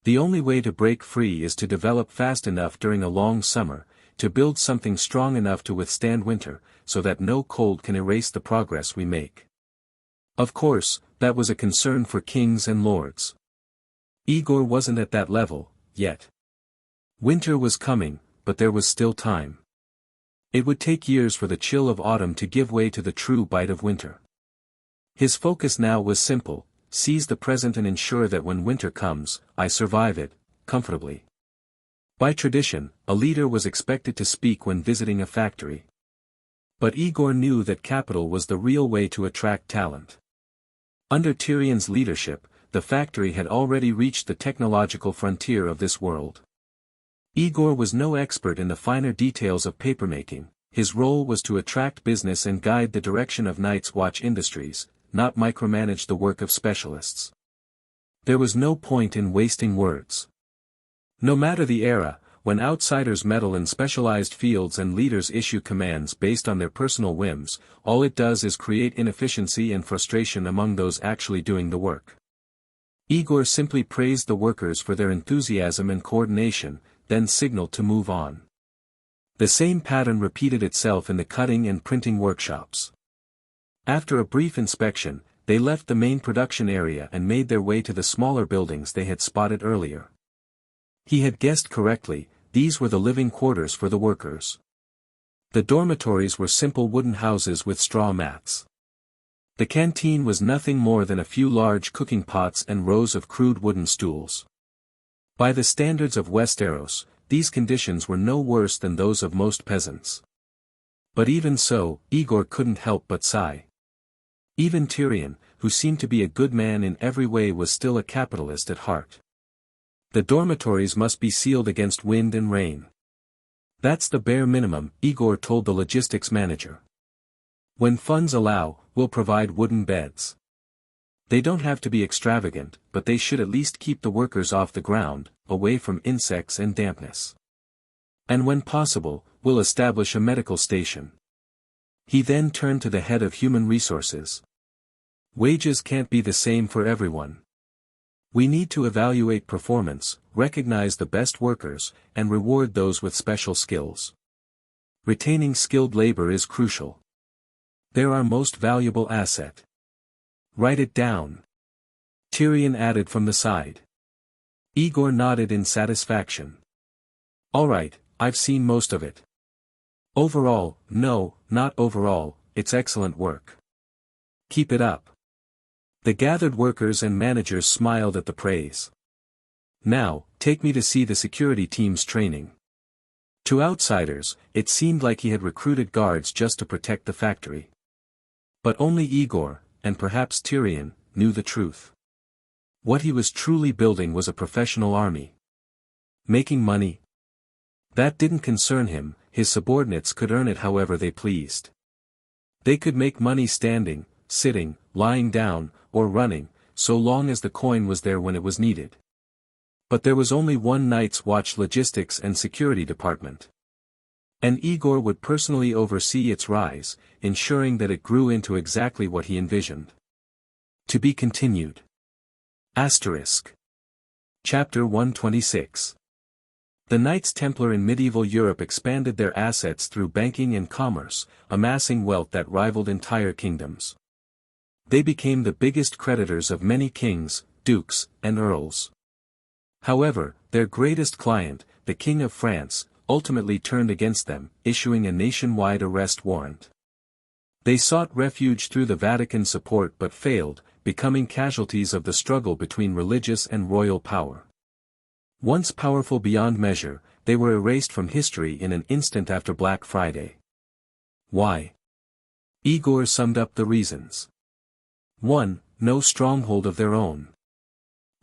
A: The only way to break free is to develop fast enough during a long summer, to build something strong enough to withstand winter, so that no cold can erase the progress we make. Of course, that was a concern for kings and lords. Aegor wasn't at that level, yet. Winter was coming, but there was still time. It would take years for the chill of autumn to give way to the true bite of winter. His focus now was simple: seize the present and ensure that when winter comes, I survive it, comfortably. By tradition, a leader was expected to speak when visiting a factory. But Aegor knew that capital was the real way to attract talent. Under Tyrion's leadership, the factory had already reached the technological frontier of this world. Aegor was no expert in the finer details of papermaking. His role was to attract business and guide the direction of Night's Watch Industries, not micromanage the work of specialists. There was no point in wasting words. No matter the era, when outsiders meddle in specialized fields and leaders issue commands based on their personal whims, all it does is create inefficiency and frustration among those actually doing the work. Aegor simply praised the workers for their enthusiasm and coordination, then signaled to move on. The same pattern repeated itself in the cutting and printing workshops. After a brief inspection, they left the main production area and made their way to the smaller buildings they had spotted earlier. He had guessed correctly, these were the living quarters for the workers. The dormitories were simple wooden houses with straw mats. The canteen was nothing more than a few large cooking pots and rows of crude wooden stools. By the standards of Westeros, these conditions were no worse than those of most peasants. But even so, Aegor couldn't help but sigh. Even Tyrion, who seemed to be a good man in every way, was still a capitalist at heart. The dormitories must be sealed against wind and rain. That's the bare minimum, Aegor told the logistics manager. When funds allow, we'll provide wooden beds. They don't have to be extravagant, but they should at least keep the workers off the ground, away from insects and dampness. And when possible, will establish a medical station. He then turned to the head of human resources. Wages can't be the same for everyone. We need to evaluate performance, recognize the best workers, and reward those with special skills. Retaining skilled labor is crucial. They're our most valuable asset. Write it down. Tyrion added from the side. Aegor nodded in satisfaction. All right, I've seen most of it. Overall, no, not overall, it's excellent work. Keep it up. The gathered workers and managers smiled at the praise. Now, take me to see the security team's training. To outsiders, it seemed like he had recruited guards just to protect the factory. But only Aegor, and perhaps Tyrion, knew the truth. What he was truly building was a professional army. Making money? That didn't concern him, his subordinates could earn it however they pleased. They could make money standing, sitting, lying down, or running, so long as the coin was there when it was needed. But there was only one Night's Watch logistics and security department. And Aegor would personally oversee its rise, ensuring that it grew into exactly what he envisioned. To be continued. Asterisk. Chapter 126. The Knights Templar in medieval Europe expanded their assets through banking and commerce, amassing wealth that rivaled entire kingdoms. They became the biggest creditors of many kings, dukes, and earls. However, their greatest client, the King of France, ultimately turned against them, issuing a nationwide arrest warrant. They sought refuge through the Vatican support but failed, becoming casualties of the struggle between religious and royal power. Once powerful beyond measure, they were erased from history in an instant after Black Friday. Why? Aegor summed up the reasons. 1. No stronghold of their own.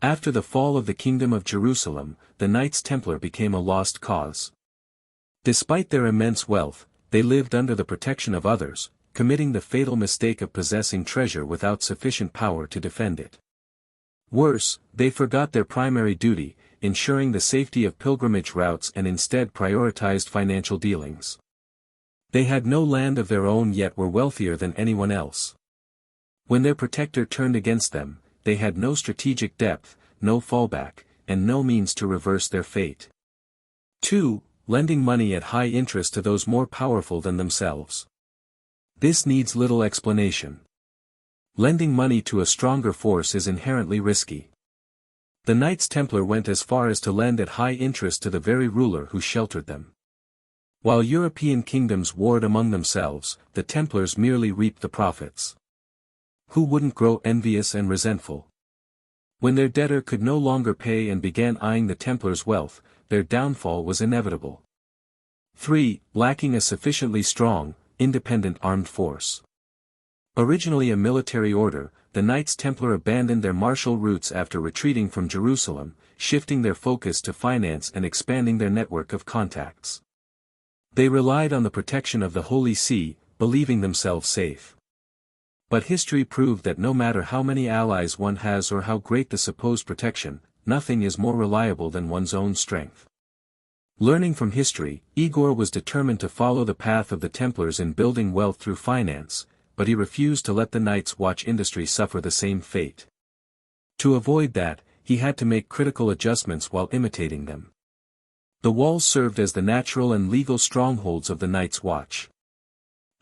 A: After the fall of the Kingdom of Jerusalem, the Knights Templar became a lost cause. Despite their immense wealth, they lived under the protection of others, committing the fatal mistake of possessing treasure without sufficient power to defend it. Worse, they forgot their primary duty, ensuring the safety of pilgrimage routes and instead prioritized financial dealings. They had no land of their own yet were wealthier than anyone else. When their protector turned against them, they had no strategic depth, no fallback, and no means to reverse their fate. 2. Lending money at high interest to those more powerful than themselves. This needs little explanation. Lending money to a stronger force is inherently risky. The Knights Templar went as far as to lend at high interest to the very ruler who sheltered them. While European kingdoms warred among themselves, the Templars merely reaped the profits. Who wouldn't grow envious and resentful? When their debtor could no longer pay and began eyeing the Templars' wealth, their downfall was inevitable. 3. Lacking a sufficiently strong, independent armed force. Originally a military order, the Knights Templar abandoned their martial roots after retreating from Jerusalem, shifting their focus to finance and expanding their network of contacts. They relied on the protection of the Holy See, believing themselves safe. But history proved that no matter how many allies one has or how great the supposed protection, nothing is more reliable than one's own strength. Learning from history, Aegor was determined to follow the path of the Templars in building wealth through finance, but he refused to let the Night's Watch industry suffer the same fate. To avoid that, he had to make critical adjustments while imitating them. The walls served as the natural and legal strongholds of the Night's Watch.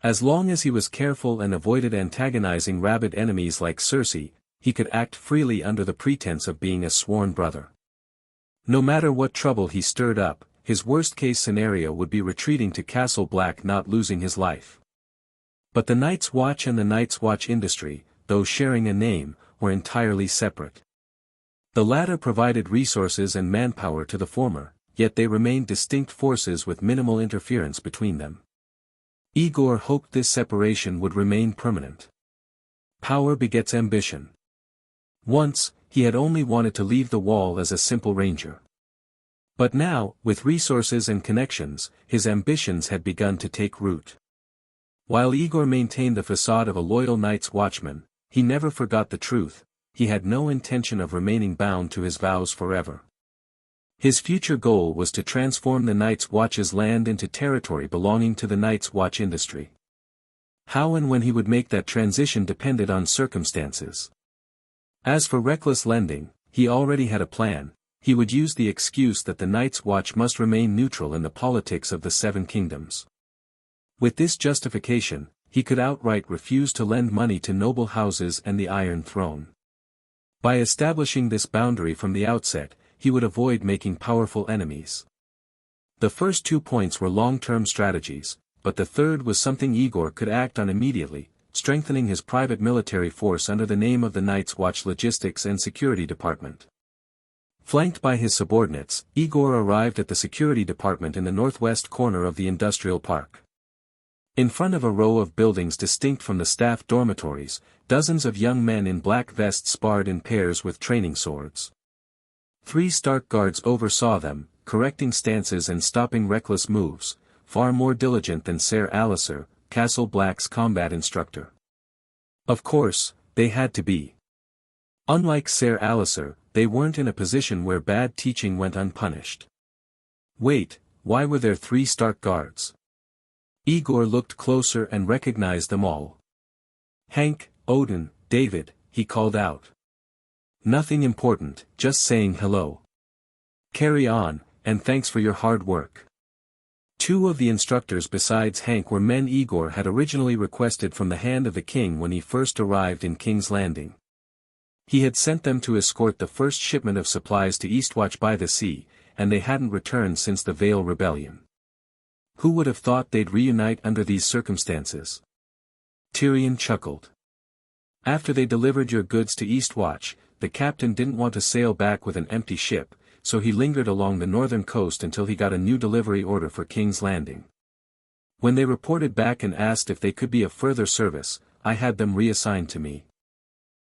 A: As long as he was careful and avoided antagonizing rabid enemies like Cersei, he could act freely under the pretense of being a sworn brother. No matter what trouble he stirred up, his worst-case scenario would be retreating to Castle Black, not losing his life. But the Night's Watch and the Night's Watch industry, though sharing a name, were entirely separate. The latter provided resources and manpower to the former, yet they remained distinct forces with minimal interference between them. Aegor hoped this separation would remain permanent. Power begets ambition. Once, he had only wanted to leave the wall as a simple ranger. But now, with resources and connections, his ambitions had begun to take root. While Aegor maintained the facade of a loyal Night's Watchman, he never forgot the truth: he had no intention of remaining bound to his vows forever. His future goal was to transform the Night's Watch's land into territory belonging to the Night's Watch industry. How and when he would make that transition depended on circumstances. As for reckless lending, he already had a plan. He would use the excuse that the Night's Watch must remain neutral in the politics of the Seven Kingdoms. With this justification, he could outright refuse to lend money to noble houses and the Iron Throne. By establishing this boundary from the outset, he would avoid making powerful enemies. The first 2 points were long-term strategies, but the third was something Aegor could act on immediately, strengthening his private military force under the name of the Night's Watch Logistics and Security Department. Flanked by his subordinates, Aegor arrived at the security department in the northwest corner of the industrial park. In front of a row of buildings distinct from the staff dormitories, dozens of young men in black vests sparred in pairs with training swords. 3 Stark guards oversaw them, correcting stances and stopping reckless moves, far more diligent than Ser Alisar, Castle Black's combat instructor. Of course, they had to be. Unlike Ser Alisar, they weren't in a position where bad teaching went unpunished. Wait, why were there 3 Stark guards? Aegor looked closer and recognized them all. Hank, Odin, David, he called out. Nothing important, just saying hello. Carry on, and thanks for your hard work. 2 of the instructors besides Hank were men Aegor had originally requested from the hand of the king when he first arrived in King's Landing. He had sent them to escort the first shipment of supplies to Eastwatch by the sea, and they hadn't returned since the Vale Rebellion. Who would have thought they'd reunite under these circumstances? Tyrion chuckled. After they delivered your goods to Eastwatch, the captain didn't want to sail back with an empty ship, so he lingered along the northern coast until he got a new delivery order for King's Landing. When they reported back and asked if they could be of further service, I had them reassigned to me.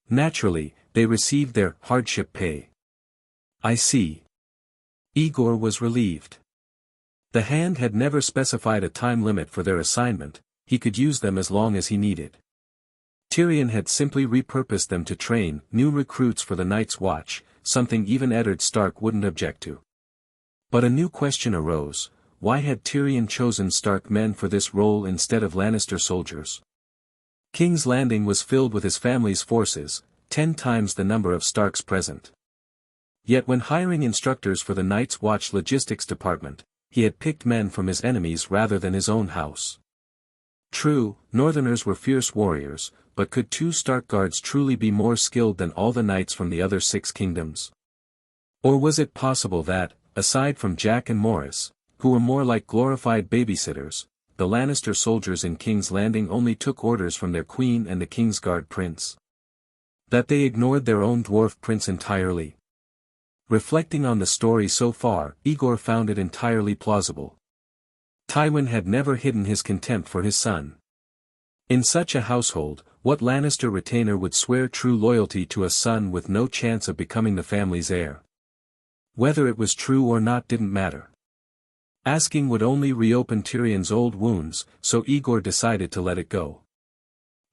A: Naturally, they received their hardship pay. I see. Aegor was relieved. The hand had never specified a time limit for their assignment, he could use them as long as he needed. Tyrion had simply repurposed them to train new recruits for the Night's Watch, something even Eddard Stark wouldn't object to. But a new question arose: why had Tyrion chosen Stark men for this role instead of Lannister soldiers? King's Landing was filled with his family's forces, 10 times the number of Starks present. Yet when hiring instructors for the Night's Watch Logistics Department, he had picked men from his enemies rather than his own house. True, Northerners were fierce warriors, but could 2 Stark guards truly be more skilled than all the knights from the other 6 kingdoms? Or was it possible that, aside from Jack and Morris, who were more like glorified babysitters, the Lannister soldiers in King's Landing only took orders from their queen and the Kingsguard prince? That they ignored their own dwarf prince entirely? Reflecting on the story so far, Aegor found it entirely plausible. Tywin had never hidden his contempt for his son. In such a household, what Lannister retainer would swear true loyalty to a son with no chance of becoming the family's heir? Whether it was true or not didn't matter. Asking would only reopen Tyrion's old wounds, so Aegor decided to let it go.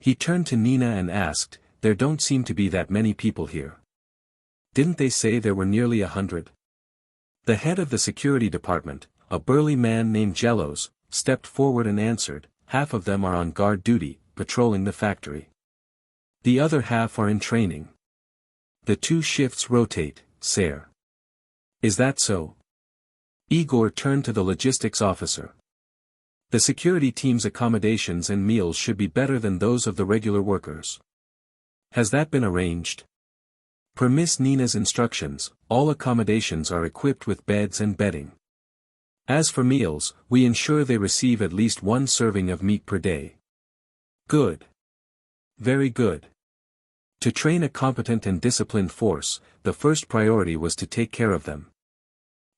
A: He turned to Nina and asked, "There don't seem to be that many people here. Didn't they say there were nearly 100? The head of the security department, a burly man named Jellos, stepped forward and answered, "Half of them are on guard duty, patrolling the factory. The other half are in training. The 2 shifts rotate, sir." "Is that so?" Aegor turned to the logistics officer. "The security team's accommodations and meals should be better than those of the regular workers. Has that been arranged?" Per Miss Nina's instructions, all accommodations are equipped with beds and bedding. As for meals, we ensure they receive at least 1 serving of meat per day. Good. Very good. To train a competent and disciplined force, the first priority was to take care of them.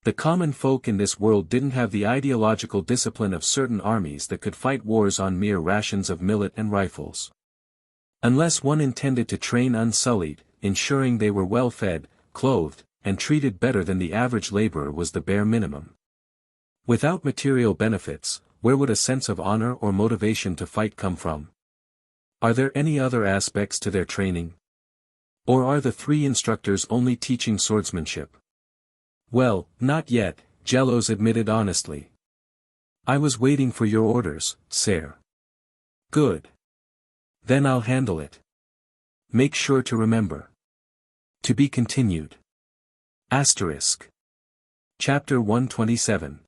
A: The common folk in this world didn't have the ideological discipline of certain armies that could fight wars on mere rations of millet and rifles. Unless one intended to train unsullied, ensuring they were well fed, clothed, and treated better than the average laborer was the bare minimum. Without material benefits, where would a sense of honor or motivation to fight come from? Are there any other aspects to their training? Or are the 3 instructors only teaching swordsmanship? Well, not yet, Jelos admitted honestly. I was waiting for your orders, sir. Good. Then I'll handle it. Make sure to remember. To be continued. Asterisk. Chapter 127.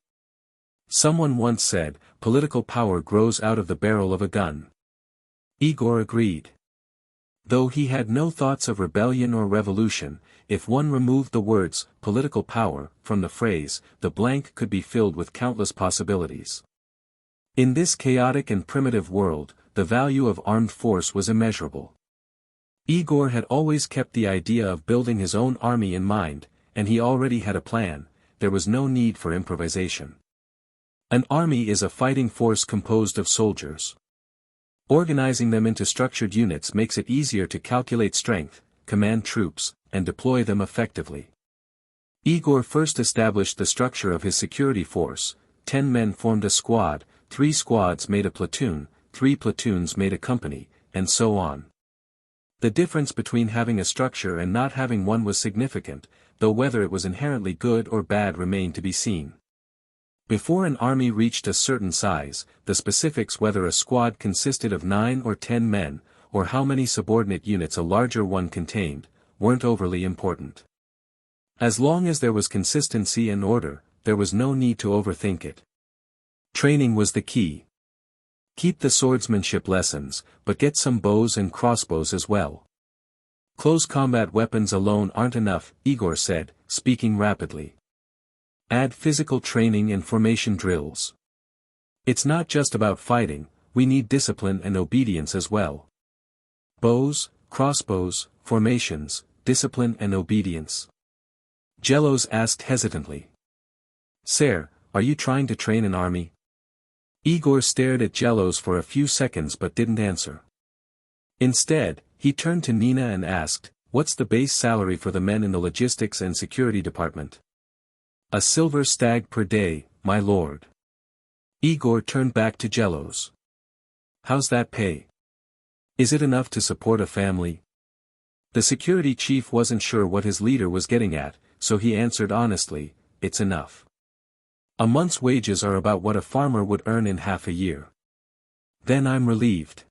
A: Someone once said, political power grows out of the barrel of a gun. Aegor agreed. Though he had no thoughts of rebellion or revolution, if one removed the words, political power, from the phrase, the blank could be filled with countless possibilities. In this chaotic and primitive world, the value of armed force was immeasurable. Aegor had always kept the idea of building his own army in mind, and he already had a plan. There was no need for improvisation. An army is a fighting force composed of soldiers. Organizing them into structured units makes it easier to calculate strength, command troops, and deploy them effectively. Aegor first established the structure of his security force. 10 men formed a squad, 3 squads made a platoon, 3 platoons made a company, and so on. The difference between having a structure and not having one was significant, though whether it was inherently good or bad remained to be seen. Before an army reached a certain size, the specifics whether a squad consisted of 9 or 10 men, or how many subordinate units a larger one contained, weren't overly important. As long as there was consistency and order, there was no need to overthink it. Training was the key. Keep the swordsmanship lessons, but get some bows and crossbows as well. Close combat weapons alone aren't enough, Aegor said, speaking rapidly. Add physical training and formation drills. It's not just about fighting, we need discipline and obedience as well. Bows, crossbows, formations, discipline and obedience. Jelos asked hesitantly. Sir, are you trying to train an army? Aegor stared at Jelos for a few seconds but didn't answer. Instead, he turned to Nina and asked, what's the base salary for the men in the logistics and security department? A silver stag per day, my lord. Aegor turned back to Jelos. How's that pay? Is it enough to support a family? The security chief wasn't sure what his leader was getting at, so he answered honestly, it's enough. A month's wages are about what a farmer would earn in half a year. Then I'm relieved.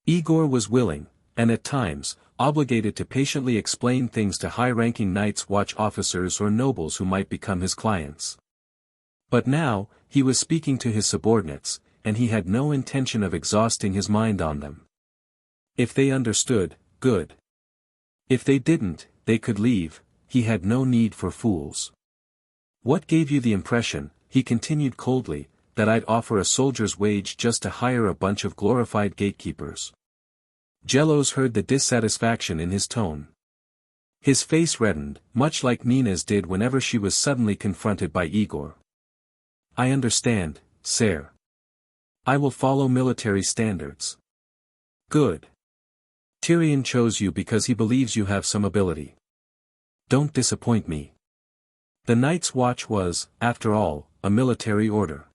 A: Aegor was willing, and at times, obligated to patiently explain things to high-ranking Night's Watch officers or nobles who might become his clients. But now, he was speaking to his subordinates, and he had no intention of exhausting his mind on them. If they understood, good. If they didn't, they could leave. He had no need for fools. What gave you the impression, he continued coldly, that I'd offer a soldier's wage just to hire a bunch of glorified gatekeepers? Jelos heard the dissatisfaction in his tone. His face reddened, much like Nina's did whenever she was suddenly confronted by Aegor. I understand, sir. I will follow military standards. Good. Tyrion chose you because he believes you have some ability. Don't disappoint me. The Night's Watch was, after all, a military order.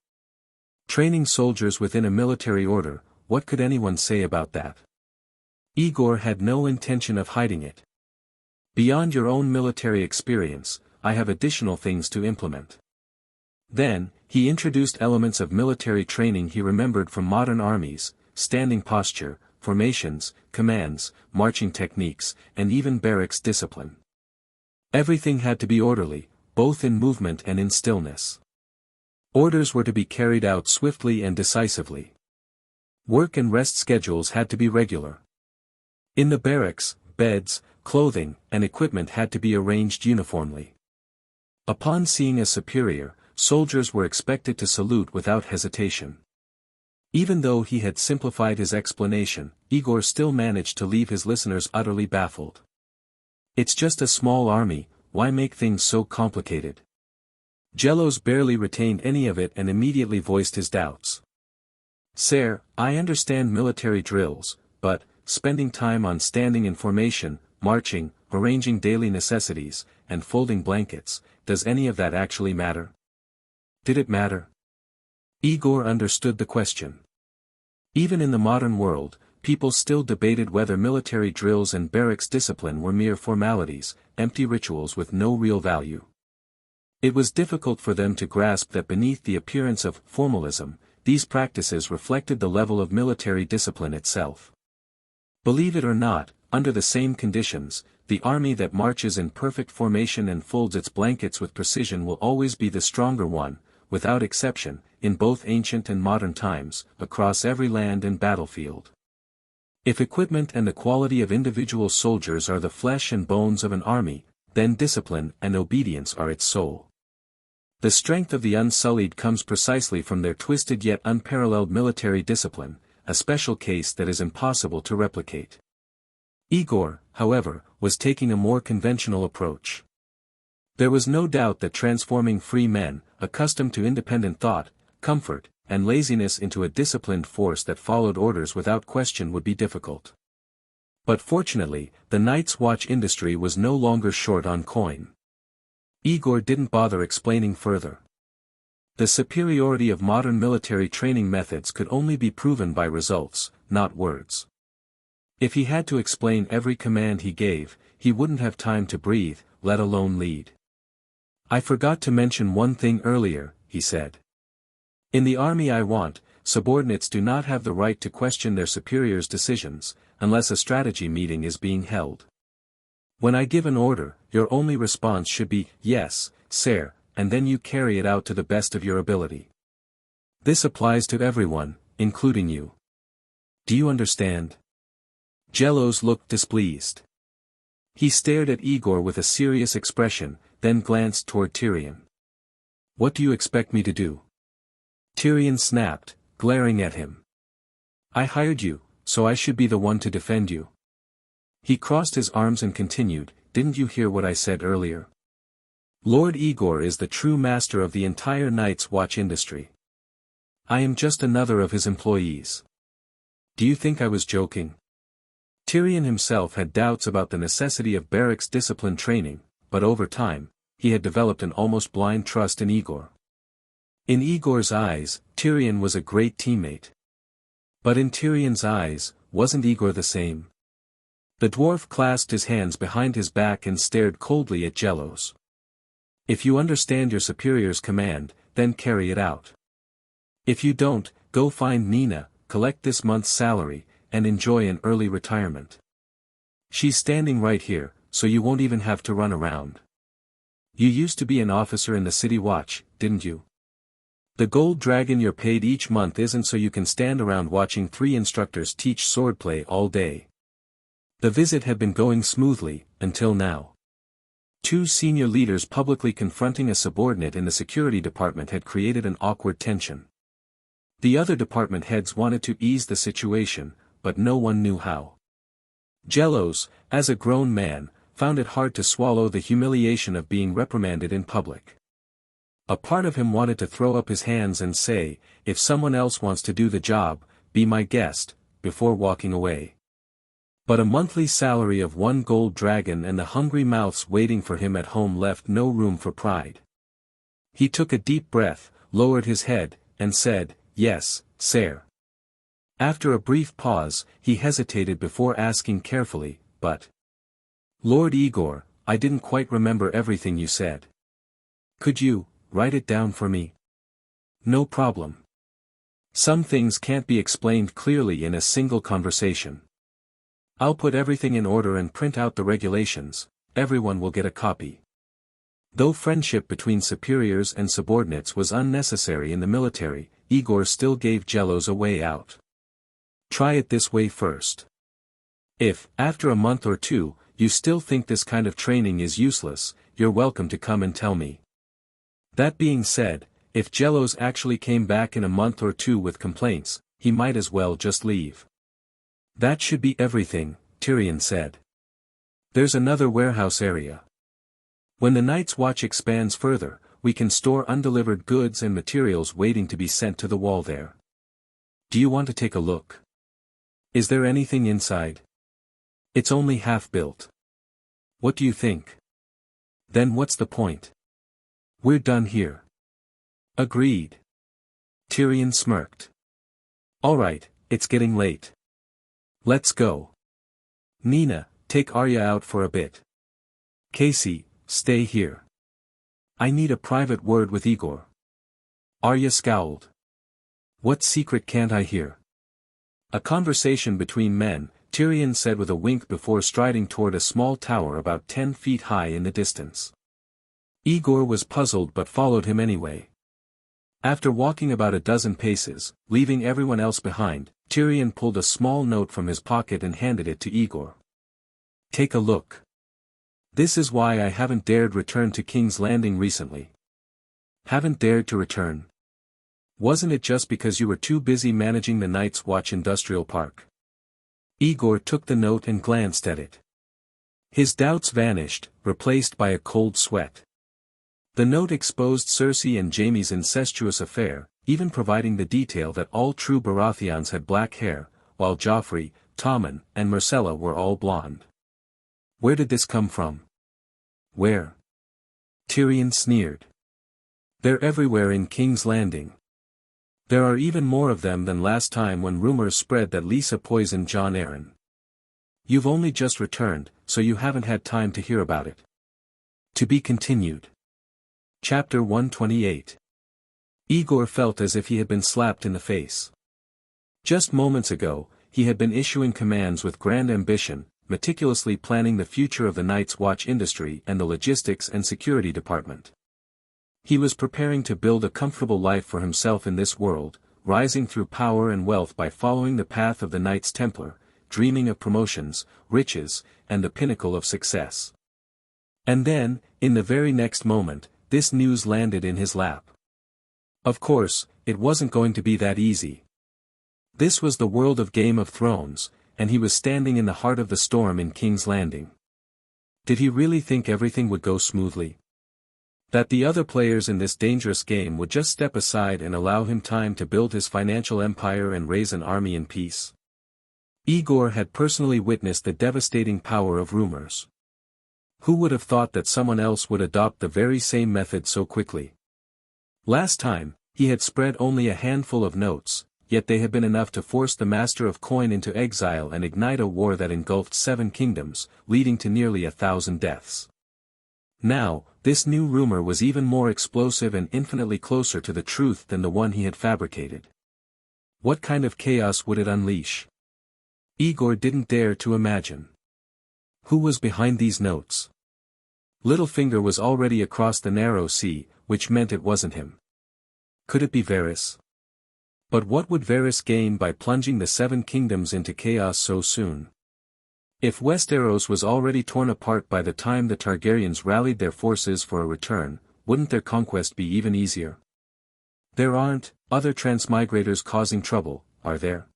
A: Training soldiers within a military order, what could anyone say about that? Aegor had no intention of hiding it. Beyond your own military experience, I have additional things to implement. Then, he introduced elements of military training he remembered from modern armies, standing posture, formations, commands, marching techniques, and even barracks discipline. Everything had to be orderly, both in movement and in stillness. Orders were to be carried out swiftly and decisively. Work and rest schedules had to be regular. In the barracks, beds, clothing, and equipment had to be arranged uniformly. Upon seeing a superior, soldiers were expected to salute without hesitation. Even though he had simplified his explanation, Aegor still managed to leave his listeners utterly baffled. It's just a small army, why make things so complicated? Jelos barely retained any of it and immediately voiced his doubts. Sir, I understand military drills, but, spending time on standing in formation, marching, arranging daily necessities, and folding blankets, does any of that actually matter? Did it matter? Aegor understood the question. Even in the modern world, people still debated whether military drills and barracks discipline were mere formalities, empty rituals with no real value. It was difficult for them to grasp that beneath the appearance of formalism, these practices reflected the level of military discipline itself. Believe it or not, under the same conditions, the army that marches in perfect formation and folds its blankets with precision will always be the stronger one, without exception, in both ancient and modern times, across every land and battlefield. If equipment and the quality of individual soldiers are the flesh and bones of an army, then discipline and obedience are its soul. The strength of the Unsullied comes precisely from their twisted yet unparalleled military discipline, a special case that is impossible to replicate. Aegor, however, was taking a more conventional approach. There was no doubt that transforming free men, accustomed to independent thought, comfort, and laziness into a disciplined force that followed orders without question would be difficult. But fortunately, the Night's Watch industry was no longer short on coin. Aegor didn't bother explaining further. The superiority of modern military training methods could only be proven by results, not words. If he had to explain every command he gave, he wouldn't have time to breathe, let alone lead. "I forgot to mention one thing earlier," he said. "In the army I want, subordinates do not have the right to question their superiors' decisions, unless a strategy meeting is being held. When I give an order, your only response should be, 'Yes, sir,' and then you carry it out to the best of your ability. This applies to everyone, including you. Do you understand?" Jelos looked displeased. He stared at Aegor with a serious expression, then glanced toward Tyrion. "What do you expect me to do?" Tyrion snapped, glaring at him. "I hired you, so I should be the one to defend you." He crossed his arms and continued, "Didn't you hear what I said earlier? Lord Aegor is the true master of the entire Night's Watch industry. I am just another of his employees. Do you think I was joking?" Tyrion himself had doubts about the necessity of barracks discipline training, but over time, he had developed an almost blind trust in Aegor. In Aegor's eyes, Tyrion was a great teammate. But in Tyrion's eyes, wasn't Aegor the same? The dwarf clasped his hands behind his back and stared coldly at Jelos. "If you understand your superior's command, then carry it out. If you don't, go find Nina, collect this month's salary, and enjoy an early retirement. She's standing right here, so you won't even have to run around. You used to be an officer in the City Watch, didn't you? The gold dragon you're paid each month isn't so you can stand around watching 3 instructors teach swordplay all day." The visit had been going smoothly, until now. 2 senior leaders publicly confronting a subordinate in the security department had created an awkward tension. The other department heads wanted to ease the situation, but no one knew how. Jelos, as a grown man, found it hard to swallow the humiliation of being reprimanded in public. A part of him wanted to throw up his hands and say, "If someone else wants to do the job, be my guest," before walking away. But a monthly salary of 1 gold dragon and the hungry mouths waiting for him at home left no room for pride. He took a deep breath, lowered his head, and said, "Yes, sir." After a brief pause, he hesitated before asking carefully, "But, Lord Aegor, I didn't quite remember everything you said. Could you write it down for me?" "No problem. Some things can't be explained clearly in a single conversation. I'll put everything in order and print out the regulations, everyone will get a copy." Though friendship between superiors and subordinates was unnecessary in the military, Aegor still gave Jelos a way out. "Try it this way first. If, after a month or 2, you still think this kind of training is useless, you're welcome to come and tell me. That being said, if Jelos actually came back in a month or 2 with complaints, he might as well just leave." "That should be everything," Tyrion said. "There's another warehouse area. When the Night's Watch expands further, we can store undelivered goods and materials waiting to be sent to the wall there. Do you want to take a look? Is there anything inside? It's only half built. What do you think? Then what's the point? We're done here." "Agreed." Tyrion smirked. "All right, it's getting late. Let's go. Nina, take Arya out for a bit. Casey, stay here. I need a private word with Aegor. Arya scowled. What secret can't I hear? A conversation between men, Tyrion said with a wink before striding toward a small tower about 10 feet high in the distance. Aegor was puzzled but followed him anyway. After walking about a dozen paces, leaving everyone else behind, Tyrion pulled a small note from his pocket and handed it to Aegor. Take a look. This is why I haven't dared return to King's Landing recently. Haven't dared to return? Wasn't it just because you were too busy managing the Night's Watch Industrial Park? Aegor took the note and glanced at it. His doubts vanished, replaced by a cold sweat. The note exposed Cersei and Jaime's incestuous affair, even providing the detail that all true Baratheons had black hair, while Joffrey, Tommen, and Myrcella were all blonde. Where did this come from? Where? Tyrion sneered. They're everywhere in King's Landing. There are even more of them than last time when rumors spread that Lisa poisoned Jon Arryn. You've only just returned, so you haven't had time to hear about it. To be continued. Chapter 128. Aegor felt as if he had been slapped in the face. Just moments ago, he had been issuing commands with grand ambition, meticulously planning the future of the Night's Watch industry and the logistics and security department. He was preparing to build a comfortable life for himself in this world, rising through power and wealth by following the path of the Knights Templar, dreaming of promotions, riches, and the pinnacle of success. And then, in the very next moment, this news landed in his lap. Of course, it wasn't going to be that easy. This was the world of Game of Thrones, and he was standing in the heart of the storm in King's Landing. Did he really think everything would go smoothly? That the other players in this dangerous game would just step aside and allow him time to build his financial empire and raise an army in peace? Aegor had personally witnessed the devastating power of rumors. Who would have thought that someone else would adopt the very same method so quickly? Last time, he had spread only a handful of notes, yet they had been enough to force the Master of Coin into exile and ignite a war that engulfed 7 kingdoms, leading to nearly 1,000 deaths. Now, this new rumor was even more explosive and infinitely closer to the truth than the one he had fabricated. What kind of chaos would it unleash? Aegor didn't dare to imagine. Who was behind these notes? Littlefinger was already across the narrow sea, which meant it wasn't him. Could it be Varys? But what would Varys gain by plunging the 7 kingdoms into chaos so soon? If Westeros was already torn apart by the time the Targaryens rallied their forces for a return, wouldn't their conquest be even easier? There aren't other transmigrators causing trouble, are there?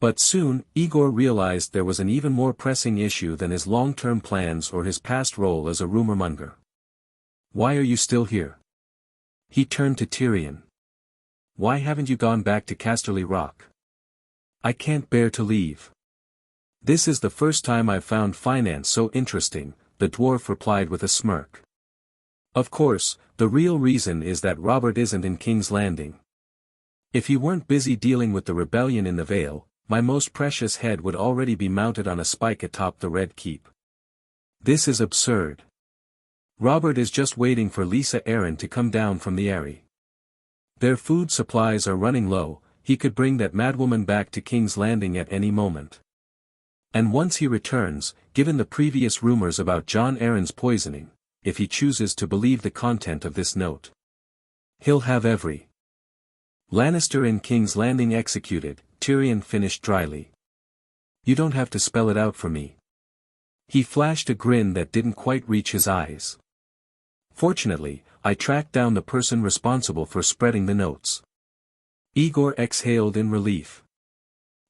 A: But soon, Aegor realized there was an even more pressing issue than his long-term plans or his past role as a rumormonger. Why are you still here? He turned to Tyrion. Why haven't you gone back to Casterly Rock? I can't bear to leave. This is the first time I've found finance so interesting, the dwarf replied with a smirk. Of course, the real reason is that Robert isn't in King's Landing. If he weren't busy dealing with the rebellion in the Vale, my most precious head would already be mounted on a spike atop the Red Keep. This is absurd. Robert is just waiting for Lisa Arryn to come down from the Eyrie. Their food supplies are running low, he could bring that madwoman back to King's Landing at any moment. And once he returns, given the previous rumors about Jon Arryn's poisoning, if he chooses to believe the content of this note, he'll have every Lannister in King's Landing executed, Tyrion finished dryly. You don't have to spell it out for me. He flashed a grin that didn't quite reach his eyes. Fortunately, I tracked down the person responsible for spreading the notes. Aegor exhaled in relief.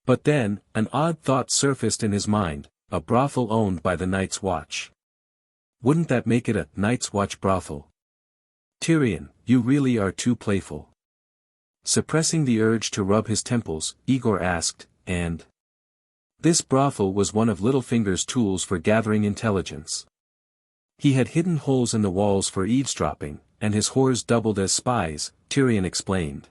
A: But then, an odd thought surfaced in his mind, a brothel owned by the Night's Watch. Wouldn't that make it a Night's Watch brothel? Tyrion, you really are too playful. Suppressing the urge to rub his temples, Aegor asked, and? This brothel was one of Littlefinger's tools for gathering intelligence. He had hidden holes in the walls for eavesdropping, and his whores doubled as spies, Tyrion explained.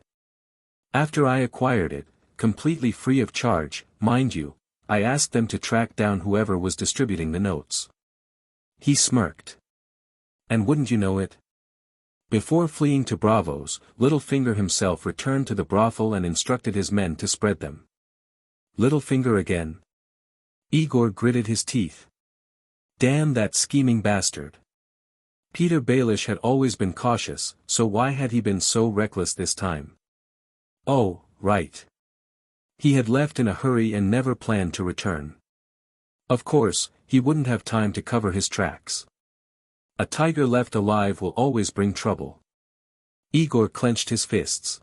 A: After I acquired it, completely free of charge, mind you, I asked them to track down whoever was distributing the notes. He smirked. And wouldn't you know it? Before fleeing to Braavos, Littlefinger himself returned to the brothel and instructed his men to spread them. Littlefinger again? Aegor gritted his teeth. Damn that scheming bastard. Peter Baelish had always been cautious, so why had he been so reckless this time? Oh, right. He had left in a hurry and never planned to return. Of course, he wouldn't have time to cover his tracks. A tiger left alive will always bring trouble. Aegor clenched his fists.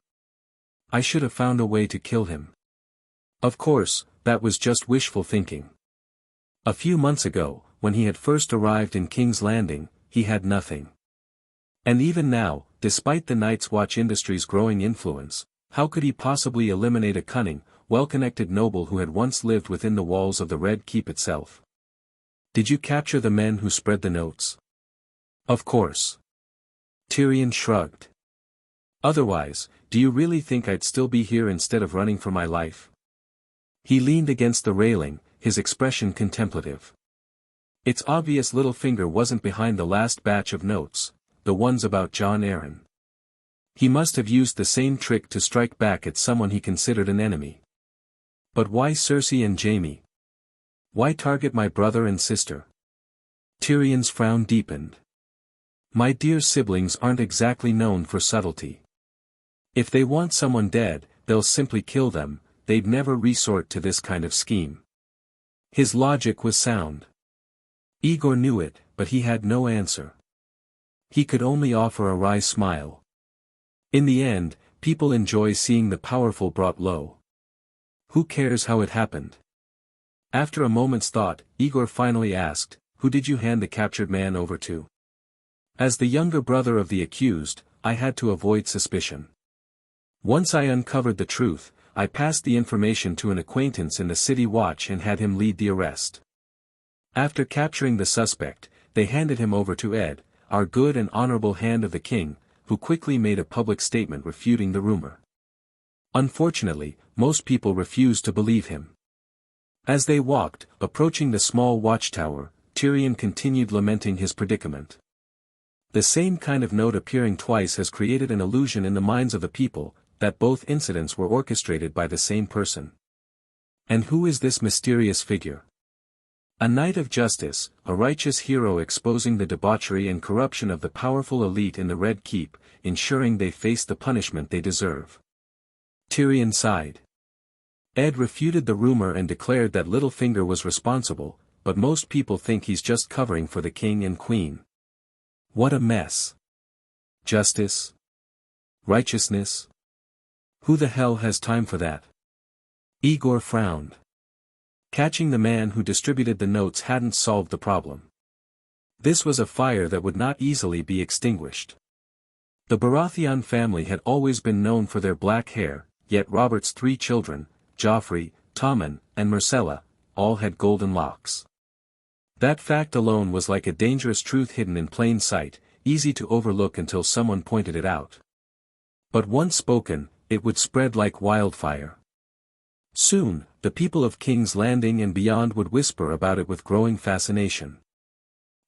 A: I should have found a way to kill him. Of course, that was just wishful thinking. A few months ago, when he had first arrived in King's Landing, he had nothing. And even now, despite the Night's Watch industry's growing influence, how could he possibly eliminate a cunning, well-connected noble who had once lived within the walls of the Red Keep itself? Did you capture the men who spread the notes? Of course. Tyrion shrugged. Otherwise, do you really think I'd still be here instead of running for my life? He leaned against the railing, his expression contemplative. It's obvious Littlefinger wasn't behind the last batch of notes, the ones about Jon Arryn. He must have used the same trick to strike back at someone he considered an enemy. But why Cersei and Jaime? Why target my brother and sister? Tyrion's frown deepened. My dear siblings aren't exactly known for subtlety. If they want someone dead, they'll simply kill them, they'd never resort to this kind of scheme. His logic was sound. Aegor knew it, but he had no answer. He could only offer a wry smile. In the end, people enjoy seeing the powerful brought low. Who cares how it happened? After a moment's thought, Aegor finally asked, who did you hand the captured man over to? As the younger brother of the accused, I had to avoid suspicion. Once I uncovered the truth, I passed the information to an acquaintance in the City Watch and had him lead the arrest. After capturing the suspect, they handed him over to Ed, our good and honorable hand of the king, who quickly made a public statement refuting the rumor. Unfortunately, most people refused to believe him. As they walked, approaching the small watchtower, Tyrion continued lamenting his predicament. The same kind of note appearing twice has created an illusion in the minds of the people, that both incidents were orchestrated by the same person. And who is this mysterious figure? A knight of justice, a righteous hero exposing the debauchery and corruption of the powerful elite in the Red Keep, ensuring they face the punishment they deserve. Tyrion sighed. Ed refuted the rumor and declared that Littlefinger was responsible, but most people think he's just covering for the king and queen. What a mess. Justice? Righteousness? Who the hell has time for that? Aegor frowned. Catching the man who distributed the notes hadn't solved the problem. This was a fire that would not easily be extinguished. The Baratheon family had always been known for their black hair, yet Robert's 3 children, Joffrey, Tommen, and Myrcella, all had golden locks. That fact alone was like a dangerous truth hidden in plain sight, easy to overlook until someone pointed it out. But once spoken, it would spread like wildfire. Soon, the people of King's Landing and beyond would whisper about it with growing fascination.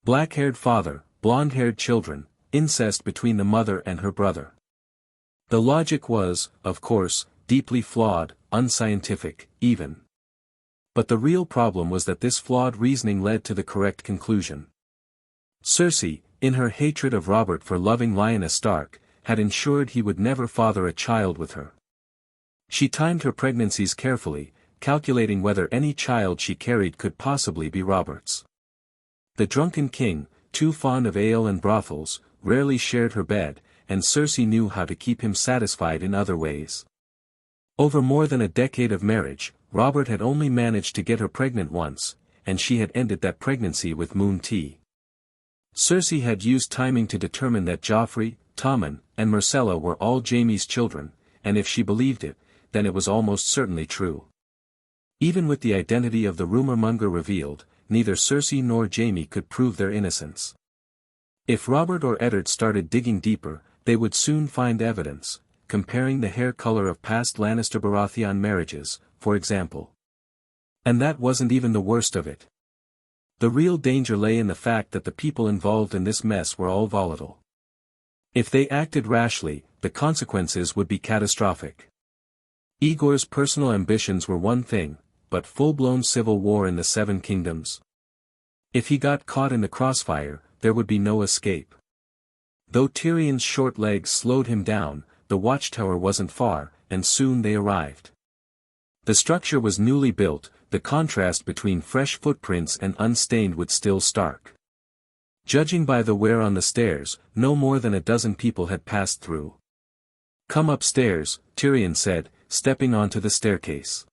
A: Black-haired father, blonde-haired children, incest between the mother and her brother. The logic was, of course, deeply flawed, unscientific, even. But the real problem was that this flawed reasoning led to the correct conclusion. Cersei, in her hatred of Robert for loving Lyanna Stark, had ensured he would never father a child with her. She timed her pregnancies carefully, calculating whether any child she carried could possibly be Robert's. The drunken king, too fond of ale and brothels, rarely shared her bed, and Cersei knew how to keep him satisfied in other ways. Over more than a decade of marriage, Robert had only managed to get her pregnant once, and she had ended that pregnancy with moon tea. Cersei had used timing to determine that Joffrey, Tommen, and Myrcella were all Jaime's children, and if she believed it, then it was almost certainly true. Even with the identity of the rumor-monger revealed, neither Cersei nor Jaime could prove their innocence. If Robert or Eddard started digging deeper, they would soon find evidence, comparing the hair color of past Lannister Baratheon marriages, for example. And that wasn't even the worst of it. The real danger lay in the fact that the people involved in this mess were all volatile. If they acted rashly, the consequences would be catastrophic. Aegor's personal ambitions were one thing, but full-blown civil war in the Seven Kingdoms. If he got caught in the crossfire, there would be no escape. Though Tyrion's short legs slowed him down, the watchtower wasn't far, and soon they arrived. The structure was newly built, the contrast between fresh footprints and unstained wood still stark. Judging by the wear on the stairs, no more than a dozen people had passed through. "Come upstairs," Tyrion said, stepping onto the staircase.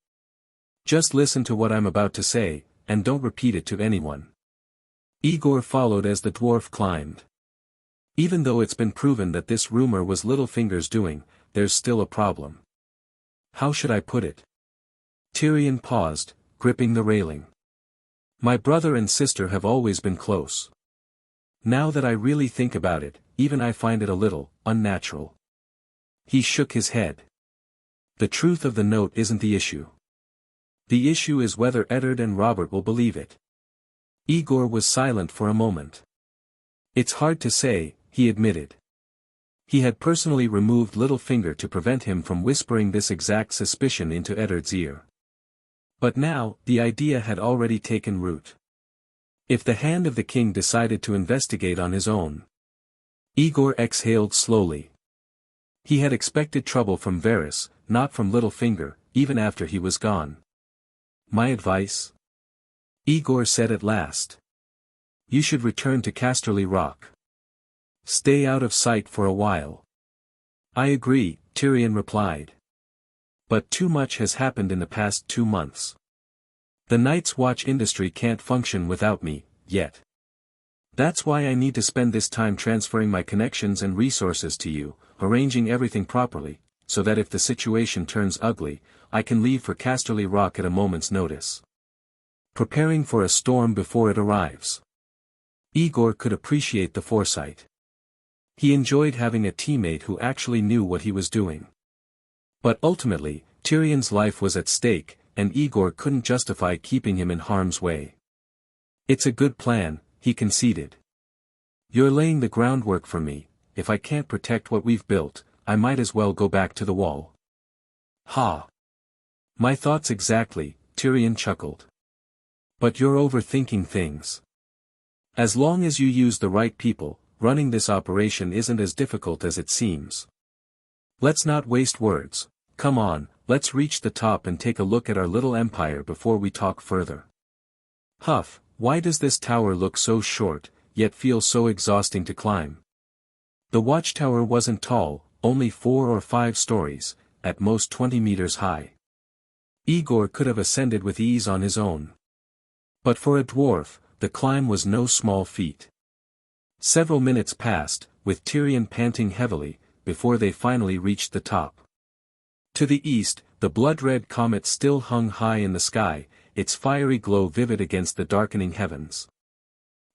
A: "Just listen to what I'm about to say, and don't repeat it to anyone." Aegor followed as the dwarf climbed. "Even though it's been proven that this rumor was Littlefinger's doing, there's still a problem." "How should I put it?" Tyrion paused, gripping the railing. "My brother and sister have always been close. Now that I really think about it, even I find it a little unnatural." He shook his head. "The truth of the note isn't the issue. The issue is whether Eddard and Robert will believe it." Aegor was silent for a moment. "It's hard to say," he admitted. He had personally removed Littlefinger to prevent him from whispering this exact suspicion into Eddard's ear. But now, the idea had already taken root. If the Hand of the King decided to investigate on his own. Aegor exhaled slowly. He had expected trouble from Varys, not from Littlefinger, even after he was gone. "My advice?" Aegor said at last. "You should return to Casterly Rock. Stay out of sight for a while." "I agree," Tyrion replied. "But too much has happened in the past 2 months. The Night's Watch industry can't function without me, yet. That's why I need to spend this time transferring my connections and resources to you, arranging everything properly, so that if the situation turns ugly, I can leave for Casterly Rock at a moment's notice. Preparing for a storm before it arrives." Aegor could appreciate the foresight. He enjoyed having a teammate who actually knew what he was doing. But ultimately, Tyrion's life was at stake, and Aegor couldn't justify keeping him in harm's way. "It's a good plan," he conceded. "You're laying the groundwork for me. If I can't protect what we've built, I might as well go back to the wall." "Ha! My thoughts exactly," Tyrion chuckled. "But you're overthinking things. As long as you use the right people, running this operation isn't as difficult as it seems. Let's not waste words. Come on, let's reach the top and take a look at our little empire before we talk further." "Huff, why does this tower look so short, yet feel so exhausting to climb?" The watchtower wasn't tall, only 4 or 5 stories, at most 20 meters high. Aegor could have ascended with ease on his own. But for a dwarf, the climb was no small feat. Several minutes passed, with Tyrion panting heavily, before they finally reached the top. To the east, the blood-red comet still hung high in the sky, its fiery glow vivid against the darkening heavens.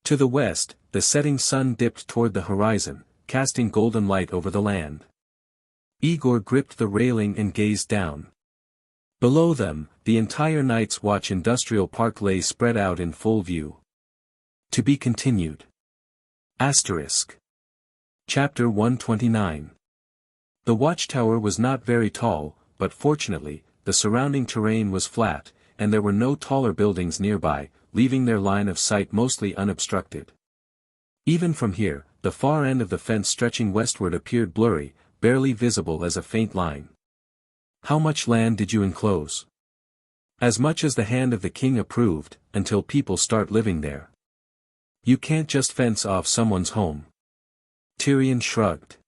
A: To the west, the setting sun dipped toward the horizon, casting golden light over the land. Aegor gripped the railing and gazed down. Below them, the entire Night's Watch industrial park lay spread out in full view. To be continued. Asterisk. Chapter 129. The watchtower was not very tall, but fortunately, the surrounding terrain was flat, and there were no taller buildings nearby, leaving their line of sight mostly unobstructed. Even from here, the far end of the fence stretching westward appeared blurry, barely visible as a faint line. "How much land did you enclose?" "As much as the Hand of the King approved, until people start living there." "You can't just fence off someone's home." Tyrion shrugged.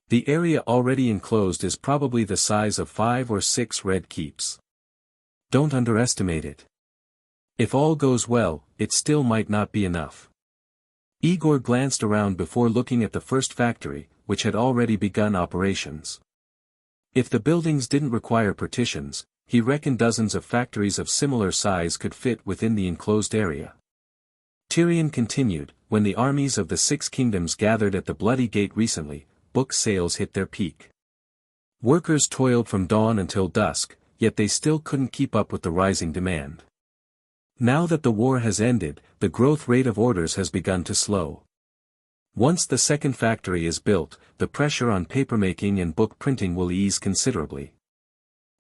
A: "The area already enclosed is probably the size of 5 or 6 red keeps. Don't underestimate it. If all goes well, it still might not be enough." Aegor glanced around before looking at the first factory, which had already begun operations. If the buildings didn't require partitions, he reckoned dozens of factories of similar size could fit within the enclosed area. Tyrion continued, "When the armies of the 6 kingdoms gathered at the Bloody Gate recently, book sales hit their peak. Workers toiled from dawn until dusk, yet they still couldn't keep up with the rising demand. Now that the war has ended, the growth rate of orders has begun to slow. Once the second factory is built, the pressure on papermaking and book printing will ease considerably.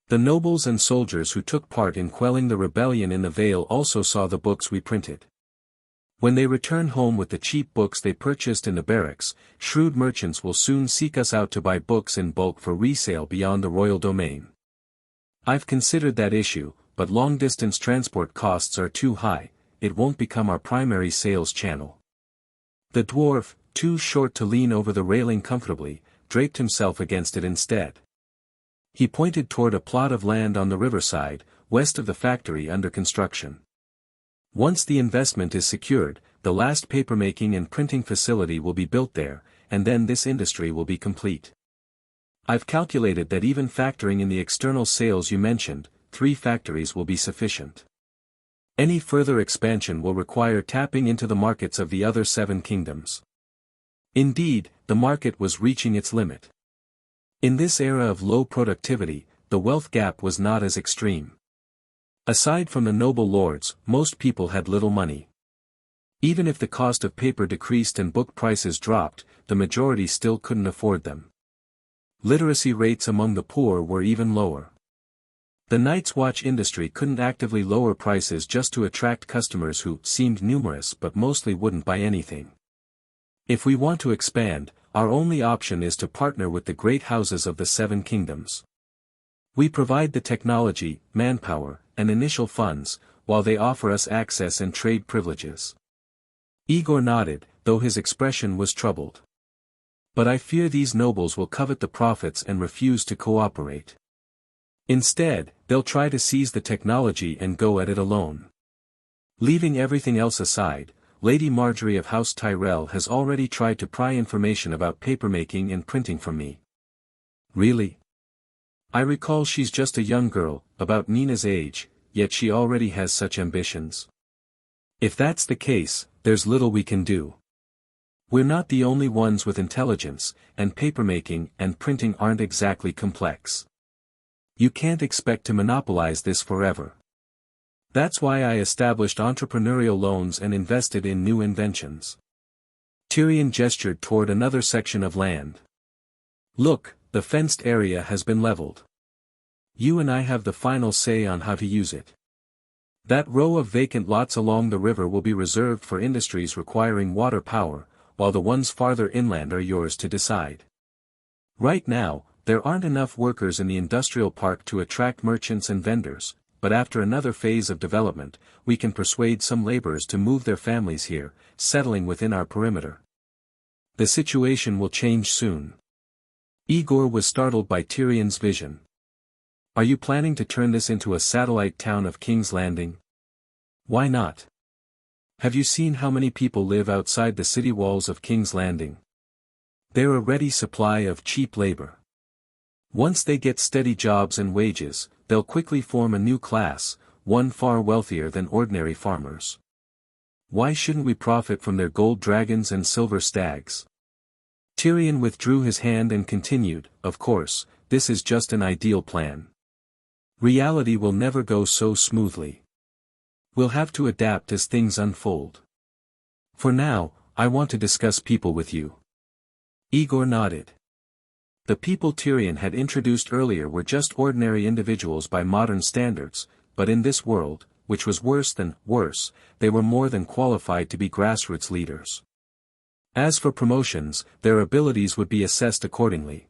A: The nobles and soldiers who took part in quelling the rebellion in the Vale also saw the books we printed. When they return home with the cheap books they purchased in the barracks, shrewd merchants will soon seek us out to buy books in bulk for resale beyond the royal domain. I've considered that issue, but long-distance transport costs are too high, it won't become our primary sales channel. The dwarf, too short to lean over the railing comfortably, draped himself against it instead. He pointed toward a plot of land on the riverside, west of the factory under construction. Once the investment is secured, the last papermaking and printing facility will be built there, and then this industry will be complete. I've calculated that even factoring in the external sales you mentioned, 3 factories will be sufficient. Any further expansion will require tapping into the markets of the other 7 kingdoms. Indeed, the market was reaching its limit. In this era of low productivity, the wealth gap was not as extreme. Aside from the noble lords, most people had little money. Even if the cost of paper decreased and book prices dropped, the majority still couldn't afford them. Literacy rates among the poor were even lower. The Night's Watch industry couldn't actively lower prices just to attract customers who seemed numerous but mostly wouldn't buy anything. If we want to expand, our only option is to partner with the great houses of the 7 kingdoms. We provide the technology, manpower, and initial funds, while they offer us access and trade privileges. Aegor nodded, though his expression was troubled. But I fear these nobles will covet the profits and refuse to cooperate. Instead, they'll try to seize the technology and go at it alone. Leaving everything else aside, Lady Marjgerie of House Tyrell has already tried to pry information about papermaking and printing from me. Really? I recall she's just a young girl, about Nina's age, yet she already has such ambitions. If that's the case, there's little we can do. We're not the only ones with intelligence, and papermaking and printing aren't exactly complex. You can't expect to monopolize this forever. That's why I established entrepreneurial loans and invested in new inventions. Tyrion gestured toward another section of land. Look, the fenced area has been leveled. You and I have the final say on how to use it. That row of vacant lots along the river will be reserved for industries requiring water power, while the ones farther inland are yours to decide. Right now, there aren't enough workers in the industrial park to attract merchants and vendors, but after another phase of development, we can persuade some laborers to move their families here, settling within our perimeter. The situation will change soon. Aegor was startled by Tyrion's vision. Are you planning to turn this into a satellite town of King's Landing? Why not? Have you seen how many people live outside the city walls of King's Landing? They're a ready supply of cheap labor. Once they get steady jobs and wages, they'll quickly form a new class, one far wealthier than ordinary farmers. Why shouldn't we profit from their gold dragons and silver stags? Tyrion withdrew his hand and continued, of course, this is just an ideal plan. Reality will never go so smoothly. We'll have to adapt as things unfold. For now, I want to discuss people with you. Aegor nodded. The people Tyrion had introduced earlier were just ordinary individuals by modern standards, but in this world, which was worse than worse, they were more than qualified to be grassroots leaders. As for promotions, their abilities would be assessed accordingly.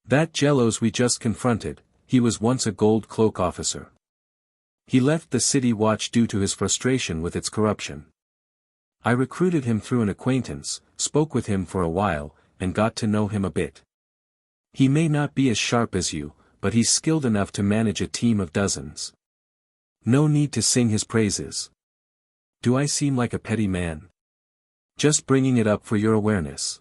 A: That Jellos we just confronted, he was once a gold cloak officer. He left the city watch due to his frustration with its corruption. I recruited him through an acquaintance, spoke with him for a while, and got to know him a bit. He may not be as sharp as you, but he's skilled enough to manage a team of dozens. No need to sing his praises. Do I seem like a petty man? Just bringing it up for your awareness.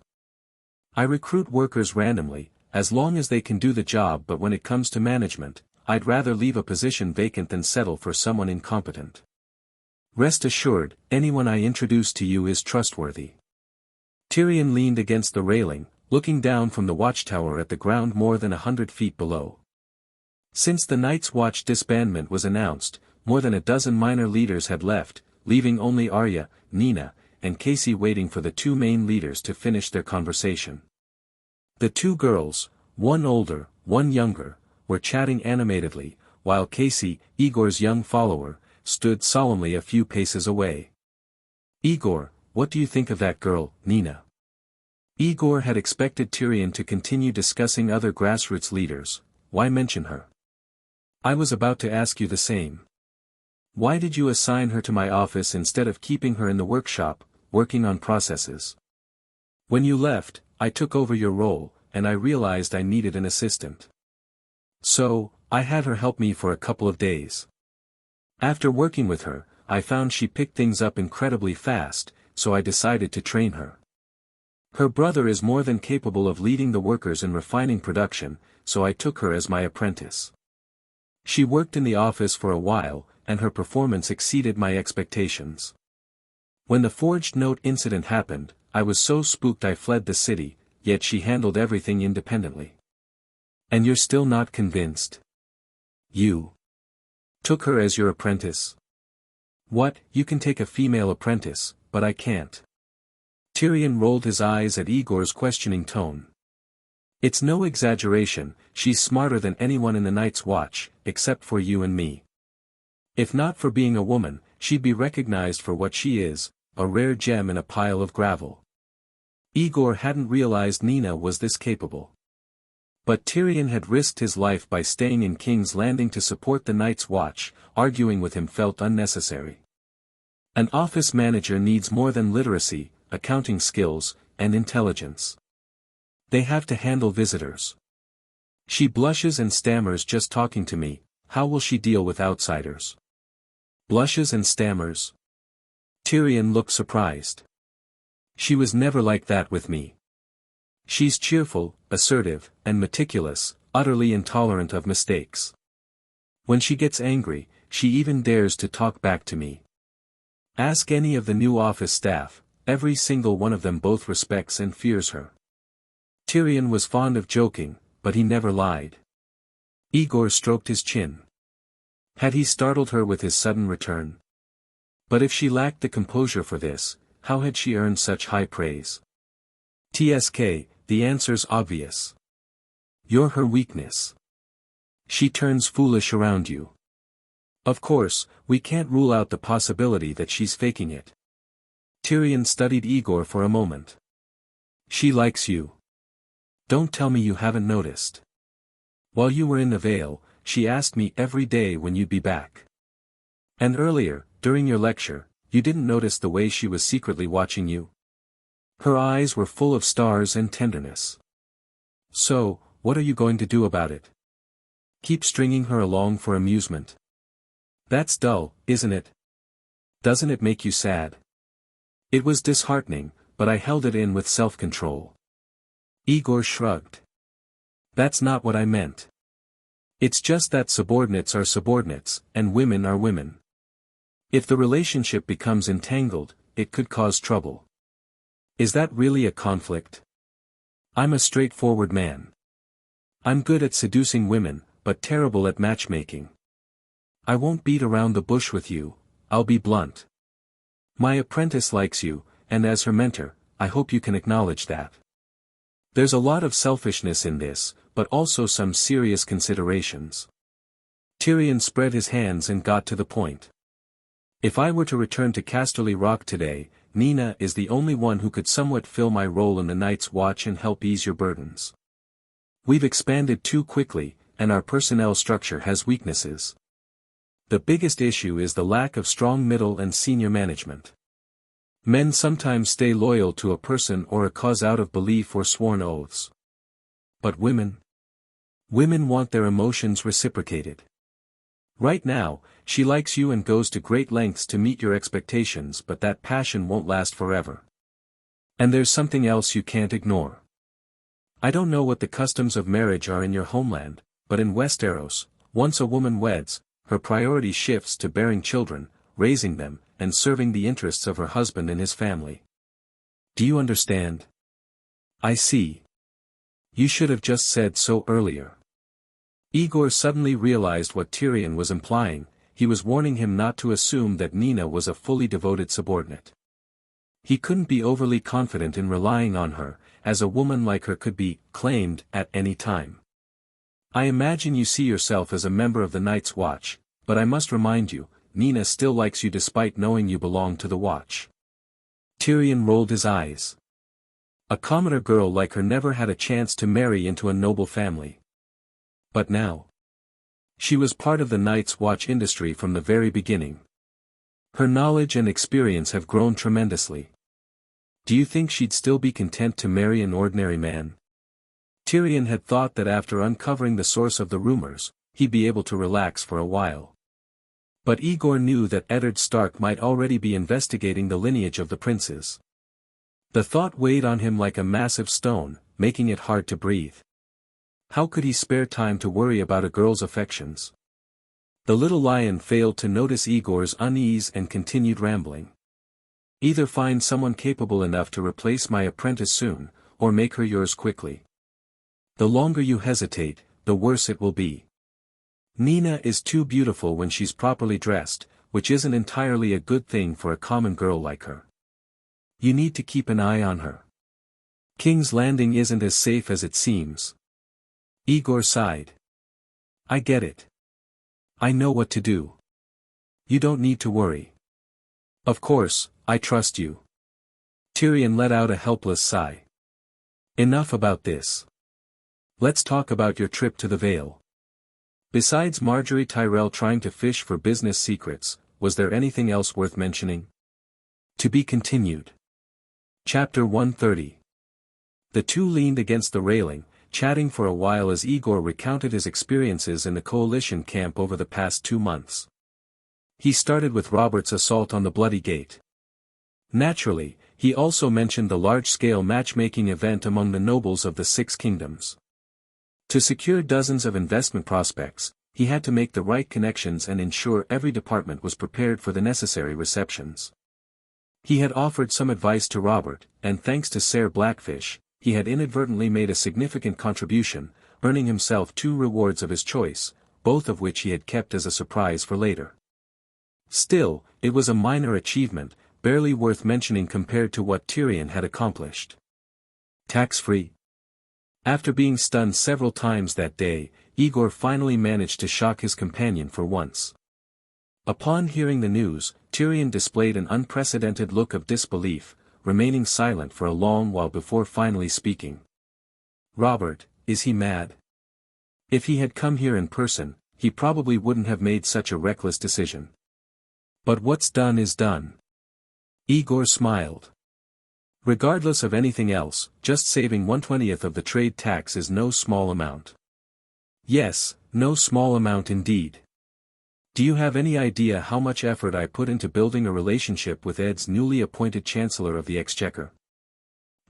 A: I recruit workers randomly, as long as they can do the job, but when it comes to management, I'd rather leave a position vacant than settle for someone incompetent. Rest assured, anyone I introduce to you is trustworthy. Tyrion leaned against the railing, looking down from the watchtower at the ground more than 100 feet below. Since the Night's Watch disbandment was announced, more than a dozen minor leaders had left, leaving only Arya, Nina, and Casey waiting for the two main leaders to finish their conversation. The two girls, one older, one younger, were chatting animatedly, while Casey, Aegor's young follower, stood solemnly a few paces away. "Aegor, what do you think of that girl, Nina?" Aegor had expected Tyrion to continue discussing other grassroots leaders. "Why mention her?" "I was about to ask you the same. Why did you assign her to my office instead of keeping her in the workshop, working on processes? When you left, I took over your role, and I realized I needed an assistant. So, I had her help me for a couple of days. After working with her, I found she picked things up incredibly fast, so I decided to train her. Her brother is more than capable of leading the workers in refining production, so I took her as my apprentice. She worked in the office for a while, and her performance exceeded my expectations. When the forged note incident happened, I was so spooked I fled the city, yet she handled everything independently. And you're still not convinced? You took her as your apprentice? What, you can take a female apprentice, but I can't." Tyrion rolled his eyes at Aegor's questioning tone. "It's no exaggeration, she's smarter than anyone in the Night's Watch, except for you and me. If not for being a woman, she'd be recognized for what she is, a rare gem in a pile of gravel." Aegor hadn't realized Nina was this capable. But Tyrion had risked his life by staying in King's Landing to support the Night's Watch. Arguing with him felt unnecessary. An office manager needs more than literacy, accounting skills, and intelligence. They have to handle visitors. She blushes and stammers just talking to me. How will she deal with outsiders? Blushes and stammers? Tyrion looked surprised. She was never like that with me. She's cheerful, assertive, and meticulous, utterly intolerant of mistakes. When she gets angry, she even dares to talk back to me. Ask any of the new office staff, every single one of them both respects and fears her. Tyrion was fond of joking, but he never lied. Aegor stroked his chin. Had he startled her with his sudden return? But if she lacked the composure for this, how had she earned such high praise? "TSK, the answer's obvious. You're her weakness. She turns foolish around you. Of course, we can't rule out the possibility that she's faking it." Tyrion studied Aegor for a moment. "She likes you. Don't tell me you haven't noticed. While you were in the Vale, she asked me every day when you'd be back. And earlier, during your lecture, you didn't notice the way she was secretly watching you? Her eyes were full of stars and tenderness. So, what are you going to do about it? Keep stringing her along for amusement? That's dull, isn't it? Doesn't it make you sad?" It was disheartening, but I held it in with self-control. Aegor shrugged. "That's not what I meant. It's just that subordinates are subordinates, and women are women. If the relationship becomes entangled, it could cause trouble. Is that really a conflict? I'm a straightforward man. I'm good at seducing women, but terrible at matchmaking. I won't beat around the bush with you, I'll be blunt. My apprentice likes you, and as her mentor, I hope you can acknowledge that. There's a lot of selfishness in this, but also some serious considerations." Tyrion spread his hands and got to the point. "If I were to return to Casterly Rock today, Nina is the only one who could somewhat fill my role in the Night's Watch and help ease your burdens. We've expanded too quickly, and our personnel structure has weaknesses. The biggest issue is the lack of strong middle and senior management. Men sometimes stay loyal to a person or a cause out of belief or sworn oaths. But women? Women want their emotions reciprocated. Right now, she likes you and goes to great lengths to meet your expectations, but that passion won't last forever. And there's something else you can't ignore. I don't know what the customs of marriage are in your homeland, but in Westeros, once a woman weds, her priority shifts to bearing children, raising them, and serving the interests of her husband and his family. Do you understand?" "I see. You should have just said so earlier." Aegor suddenly realized what Tyrion was implying. He was warning him not to assume that Nina was a fully devoted subordinate. He couldn't be overly confident in relying on her, as a woman like her could be claimed at any time. I imagine you see yourself as a member of the Night's Watch, but I must remind you, Nina still likes you despite knowing you belong to the Watch. Tyrion rolled his eyes. A commoner girl like her never had a chance to marry into a noble family. But now, she was part of the Night's Watch industry from the very beginning. Her knowledge and experience have grown tremendously. Do you think she'd still be content to marry an ordinary man? Tyrion had thought that after uncovering the source of the rumors, he'd be able to relax for a while. But Aegor knew that Eddard Stark might already be investigating the lineage of the princes. The thought weighed on him like a massive stone, making it hard to breathe. How could he spare time to worry about a girl's affections? The little lion failed to notice Aegor's unease and continued rambling. Either find someone capable enough to replace my apprentice soon, or make her yours quickly. The longer you hesitate, the worse it will be. Nina is too beautiful when she's properly dressed, which isn't entirely a good thing for a common girl like her. You need to keep an eye on her. King's Landing isn't as safe as it seems. Aegor sighed. I get it. I know what to do. You don't need to worry. Of course, I trust you. Tyrion let out a helpless sigh. Enough about this. Let's talk about your trip to the Vale. Besides Marjgerie Tyrell trying to fish for business secrets, was there anything else worth mentioning? To be continued. Chapter 130. The two leaned against the railing, chatting for a while as Aegor recounted his experiences in the coalition camp over the past 2 months. He started with Robert's assault on the Bloody Gate. Naturally, he also mentioned the large-scale matchmaking event among the nobles of the Six Kingdoms. To secure dozens of investment prospects, he had to make the right connections and ensure every department was prepared for the necessary receptions. He had offered some advice to Robert, and thanks to Ser Blackfish, he had inadvertently made a significant contribution, earning himself 2 rewards of his choice, both of which he had kept as a surprise for later. Still, it was a minor achievement, barely worth mentioning compared to what Tyrion had accomplished. Tax-free. After being stunned several times that day, Aegor finally managed to shock his companion for once. Upon hearing the news, Tyrion displayed an unprecedented look of disbelief, remaining silent for a long while before finally speaking. Robert, is he mad? If he had come here in person, he probably wouldn't have made such a reckless decision. But what's done is done. Aegor smiled. Regardless of anything else, just saving 1/20th of the trade tax is no small amount. Yes, no small amount indeed. Do you have any idea how much effort I put into building a relationship with Ed's newly appointed Chancellor of the Exchequer?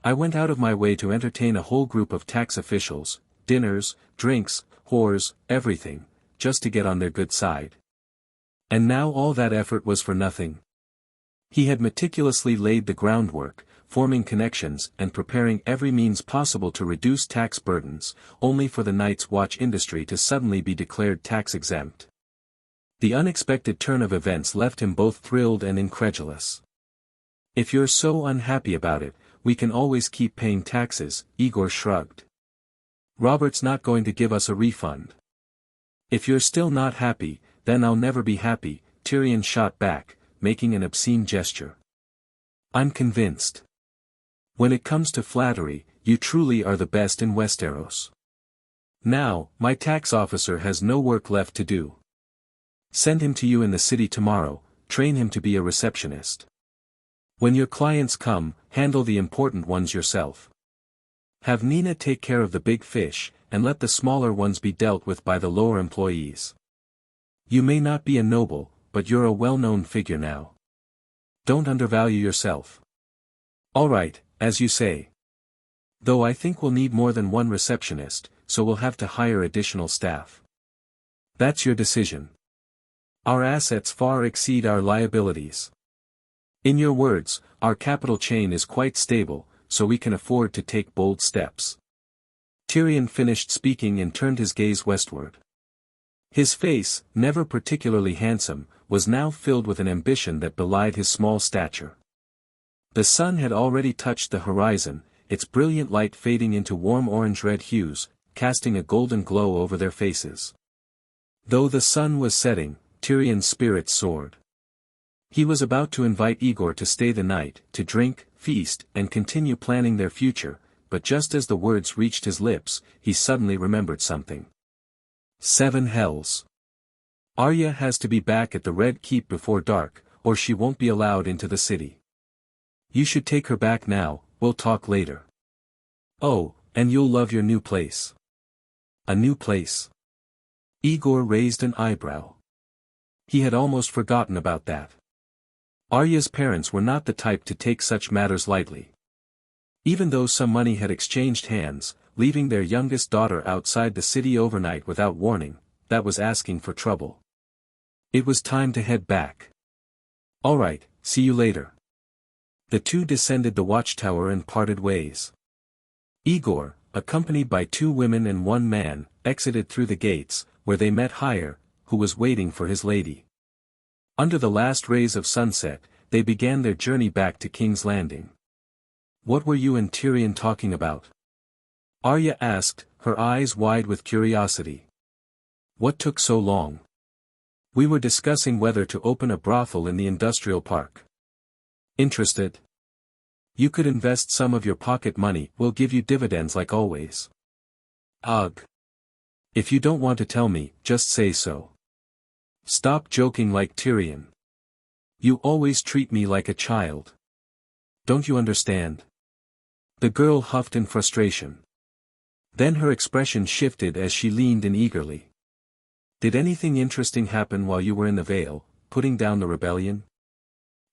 A: I went out of my way to entertain a whole group of tax officials, dinners, drinks, whores, everything, just to get on their good side. And now all that effort was for nothing. He had meticulously laid the groundwork, forming connections and preparing every means possible to reduce tax burdens, only for the Night's Watch industry to suddenly be declared tax-exempt. The unexpected turn of events left him both thrilled and incredulous. If you're so unhappy about it, we can always keep paying taxes, Aegor shrugged. Robert's not going to give us a refund. If you're still not happy, then I'll never be happy, Tyrion shot back, making an obscene gesture. I'm convinced. When it comes to flattery, you truly are the best in Westeros. Now, my tax officer has no work left to do. Send him to you in the city tomorrow, train him to be a receptionist. When your clients come, handle the important ones yourself. Have Nina take care of the big fish, and let the smaller ones be dealt with by the lower employees. You may not be a noble, but you're a well-known figure now. Don't undervalue yourself. All right, as you say. Though I think we'll need more than one receptionist, so we'll have to hire additional staff. That's your decision. Our assets far exceed our liabilities. In your words, our capital chain is quite stable, so we can afford to take bold steps. Tyrion finished speaking and turned his gaze westward. His face, never particularly handsome, was now filled with an ambition that belied his small stature. The sun had already touched the horizon, its brilliant light fading into warm orange-red hues, casting a golden glow over their faces. Though the sun was setting, Tyrion's spirits soared. He was about to invite Aegor to stay the night, to drink, feast, and continue planning their future, but just as the words reached his lips, he suddenly remembered something. 7 hells. Arya has to be back at the Red Keep before dark, or she won't be allowed into the city. You should take her back now, we'll talk later. Oh, and you'll love your new place. A new place? Aegor raised an eyebrow. He had almost forgotten about that. Arya's parents were not the type to take such matters lightly. Even though some money had exchanged hands, leaving their youngest daughter outside the city overnight without warning, that was asking for trouble. It was time to head back. All right, see you later. The two descended the watchtower and parted ways. Aegor, accompanied by 2 women and 1 man, exited through the gates, where they met Hire, who was waiting for his lady. Under the last rays of sunset, they began their journey back to King's Landing. What were you and Tyrion talking about? Arya asked, her eyes wide with curiosity. What took so long? We were discussing whether to open a brothel in the industrial park. Interested? You could invest some of your pocket money, we'll give you dividends like always. Ugh. If you don't want to tell me, just say so. Stop joking like Tyrion. You always treat me like a child. Don't you understand? The girl huffed in frustration. Then her expression shifted as she leaned in eagerly. Did anything interesting happen while you were in the Vale, putting down the rebellion?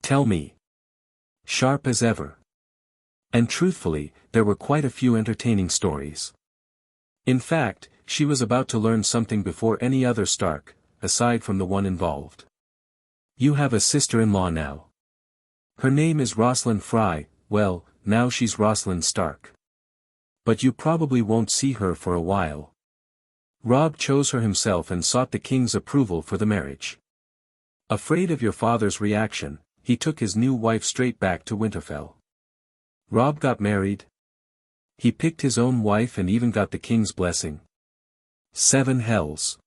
A: Tell me. Sharp as ever. And truthfully, there were quite a few entertaining stories. In fact, she was about to learn something before any other Stark, aside from the one involved. You have a sister-in-law now. Her name is Rosalind Fry, well, now she's Rosalind Stark. But you probably won't see her for a while. Robb chose her himself and sought the king's approval for the marriage. Afraid of your father's reaction, he took his new wife straight back to Winterfell. Robb got married. He picked his own wife and even got the king's blessing. 7 hells.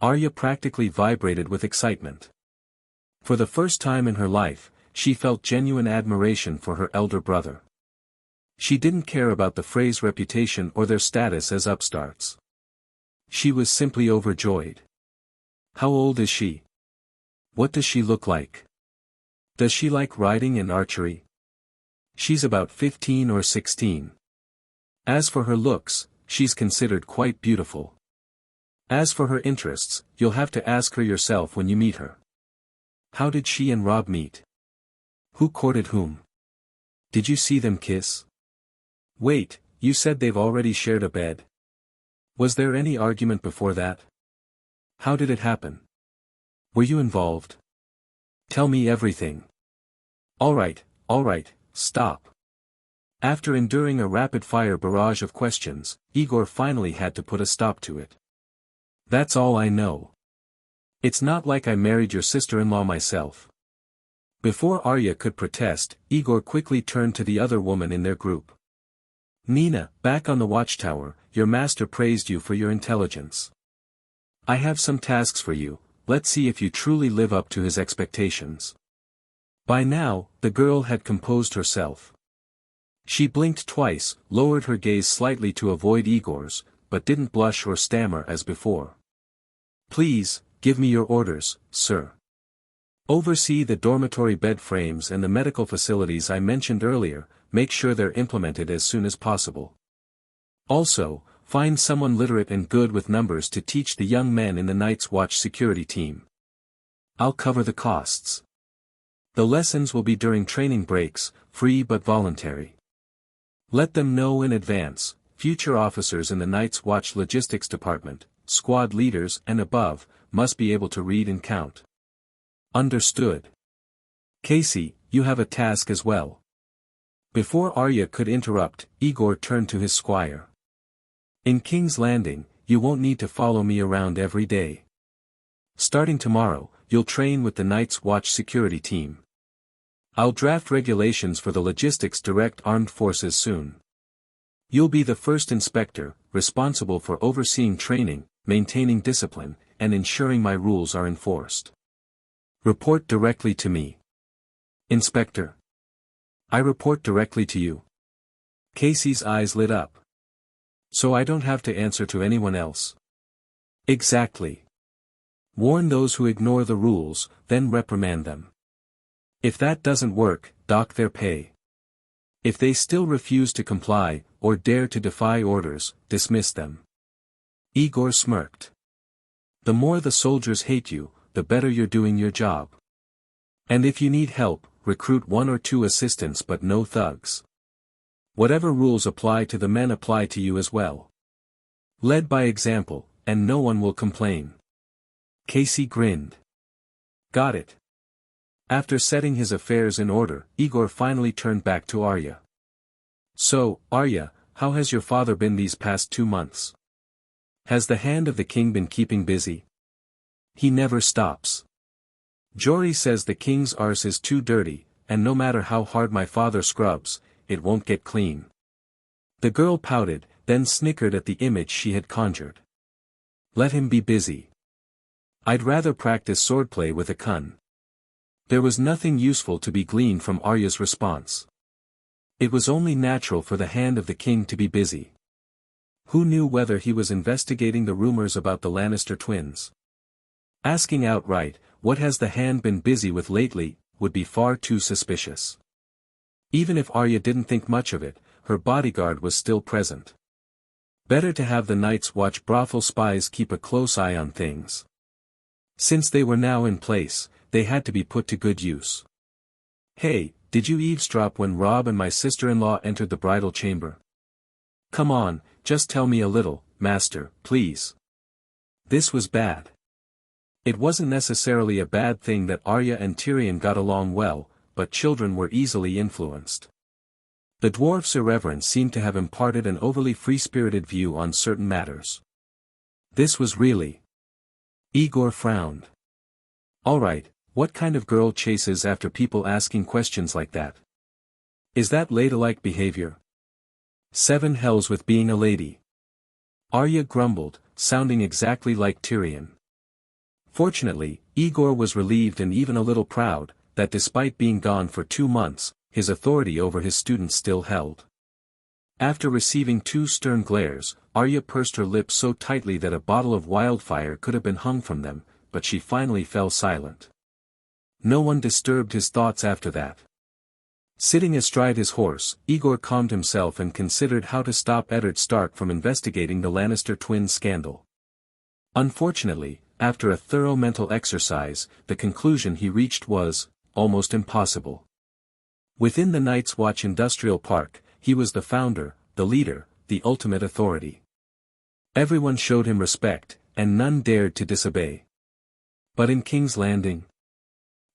A: Arya practically vibrated with excitement. For the first time in her life, she felt genuine admiration for her elder brother. She didn't care about the Frey's reputation or their status as upstarts. She was simply overjoyed. How old is she? What does she look like? Does she like riding and archery? She's about 15 or 16. As for her looks, she's considered quite beautiful. As for her interests, you'll have to ask her yourself when you meet her. How did she and Robb meet? Who courted whom? Did you see them kiss? Wait, you said they've already shared a bed. Was there any argument before that? How did it happen? Were you involved? Tell me everything. All right, stop. After enduring a rapid-fire barrage of questions, Aegor finally had to put a stop to it. That's all I know. It's not like I married your sister-in-law myself. Before Arya could protest, Aegor quickly turned to the other woman in their group. Nina, back on the watchtower, your master praised you for your intelligence. I have some tasks for you, let's see if you truly live up to his expectations. By now, the girl had composed herself. She blinked twice, lowered her gaze slightly to avoid Aegor's, but didn't blush or stammer as before. Please, give me your orders, sir. Oversee the dormitory bed frames and the medical facilities I mentioned earlier, make sure they're implemented as soon as possible. Also, find someone literate and good with numbers to teach the young men in the Night's Watch security team. I'll cover the costs. The lessons will be during training breaks, free but voluntary. Let them know in advance, future officers in the Night's Watch logistics department, squad leaders and above, must be able to read and count. Understood. Casey, you have a task as well. Before Arya could interrupt, Aegor turned to his squire. In King's Landing, you won't need to follow me around every day. Starting tomorrow, you'll train with the Night's Watch security team. I'll draft regulations for the logistics direct armed forces soon. You'll be the first inspector, responsible for overseeing training, maintaining discipline, and ensuring my rules are enforced. Report directly to me. Inspector. I report directly to you. Casey's eyes lit up. So I don't have to answer to anyone else? Exactly. Warn those who ignore the rules, then reprimand them. If that doesn't work, dock their pay. If they still refuse to comply, or dare to defy orders, dismiss them. Aegor smirked. The more the soldiers hate you, the better you're doing your job. And if you need help, recruit 1 or 2 assistants but no thugs. Whatever rules apply to the men apply to you as well. Led by example, and no one will complain. Casey grinned. Got it. After setting his affairs in order, Aegor finally turned back to Arya. So, Arya, how has your father been these past 2 months? Has the hand of the king been keeping busy? He never stops. Jory says the king's arse is too dirty, and no matter how hard my father scrubs, it won't get clean. The girl pouted, then snickered at the image she had conjured. Let him be busy. I'd rather practice swordplay with a kun. There was nothing useful to be gleaned from Arya's response. It was only natural for the hand of the king to be busy. Who knew whether he was investigating the rumors about the Lannister twins? Asking outright, what has the hand been busy with lately, would be far too suspicious. Even if Arya didn't think much of it, her bodyguard was still present. Better to have the Night's Watch brothel spies keep a close eye on things. Since they were now in place, they had to be put to good use. Hey, did you eavesdrop when Robb and my sister-in-law entered the bridal chamber? Come on, just tell me a little, master, please. This was bad. It wasn't necessarily a bad thing that Arya and Tyrion got along well, but children were easily influenced. The dwarf's irreverence seemed to have imparted an overly free-spirited view on certain matters. This was really... Aegor frowned. Alright, what kind of girl chases after people asking questions like that? Is that ladylike behavior? 7 hells with being a lady. Arya grumbled, sounding exactly like Tyrion. Fortunately, Aegor was relieved and even a little proud, that despite being gone for 2 months, his authority over his students still held. After receiving 2 stern glares, Arya pursed her lips so tightly that a bottle of wildfire could have been hung from them, but she finally fell silent. No one disturbed his thoughts after that. Sitting astride his horse, Aegor calmed himself and considered how to stop Eddard Stark from investigating the Lannister twins scandal. Unfortunately, after a thorough mental exercise, the conclusion he reached was, almost impossible. Within the Night's Watch Industrial Park, he was the founder, the leader, the ultimate authority. Everyone showed him respect, and none dared to disobey. But in King's Landing?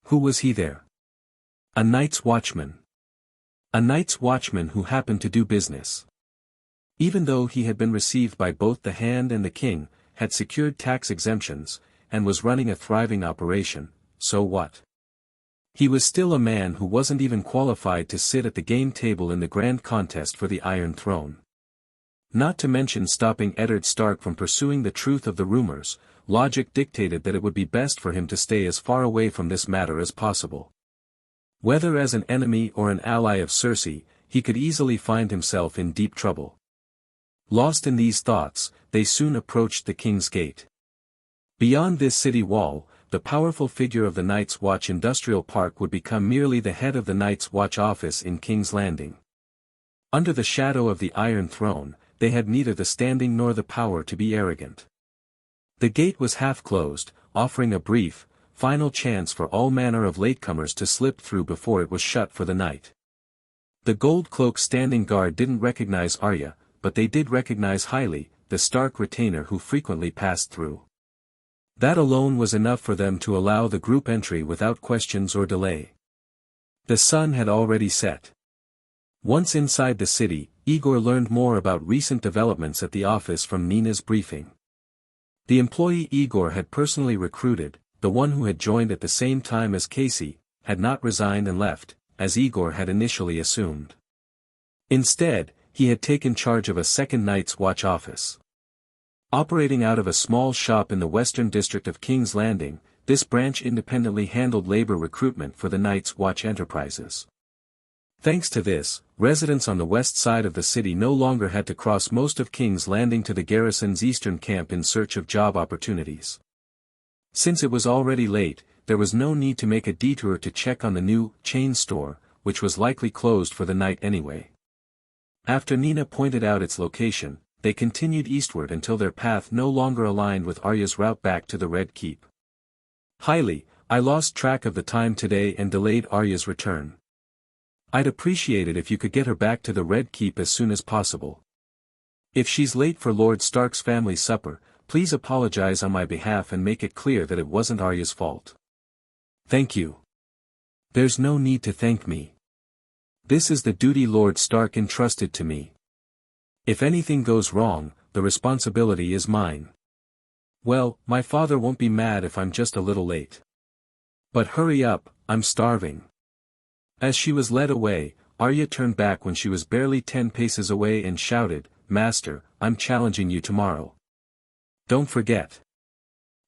A: Who was he there? A Night's Watchman. A Night's Watchman who happened to do business. Even though he had been received by both the Hand and the King, had secured tax exemptions, and was running a thriving operation, so what? He was still a man who wasn't even qualified to sit at the game table in the grand contest for the Iron Throne. Not to mention stopping Eddard Stark from pursuing the truth of the rumors, logic dictated that it would be best for him to stay as far away from this matter as possible. Whether as an enemy or an ally of Cersei, he could easily find himself in deep trouble. Lost in these thoughts, they soon approached the King's Gate. Beyond this city wall, the powerful figure of the Night's Watch Industrial Park would become merely the head of the Night's Watch office in King's Landing. Under the shadow of the Iron Throne, they had neither the standing nor the power to be arrogant. The gate was half closed, offering a brief, final chance for all manner of latecomers to slip through before it was shut for the night. The gold-cloaked standing guard didn't recognize Arya, but they did recognize Hailey, the Stark retainer who frequently passed through. That alone was enough for them to allow the group entry without questions or delay. The sun had already set. Once inside the city, Aegor learned more about recent developments at the office from Nina's briefing. The employee Aegor had personally recruited, the one who had joined at the same time as Casey, had not resigned and left, as Aegor had initially assumed. Instead, he had taken charge of a second Night's Watch office. Operating out of a small shop in the western district of King's Landing, this branch independently handled labor recruitment for the Night's Watch enterprises. Thanks to this, residents on the west side of the city no longer had to cross most of King's Landing to the garrison's eastern camp in search of job opportunities. Since it was already late, there was no need to make a detour to check on the new chain store, which was likely closed for the night anyway. After Nina pointed out its location, they continued eastward until their path no longer aligned with Arya's route back to the Red Keep. I lost track of the time today and delayed Arya's return. I'd appreciate it if you could get her back to the Red Keep as soon as possible. If she's late for Lord Stark's family supper, please apologize on my behalf and make it clear that it wasn't Arya's fault. Thank you. There's no need to thank me. This is the duty Lord Stark entrusted to me. If anything goes wrong, the responsibility is mine. Well, my father won't be mad if I'm just a little late. But hurry up, I'm starving. As she was led away, Arya turned back when she was barely 10 paces away and shouted, "Master, I'm challenging you tomorrow. Don't forget."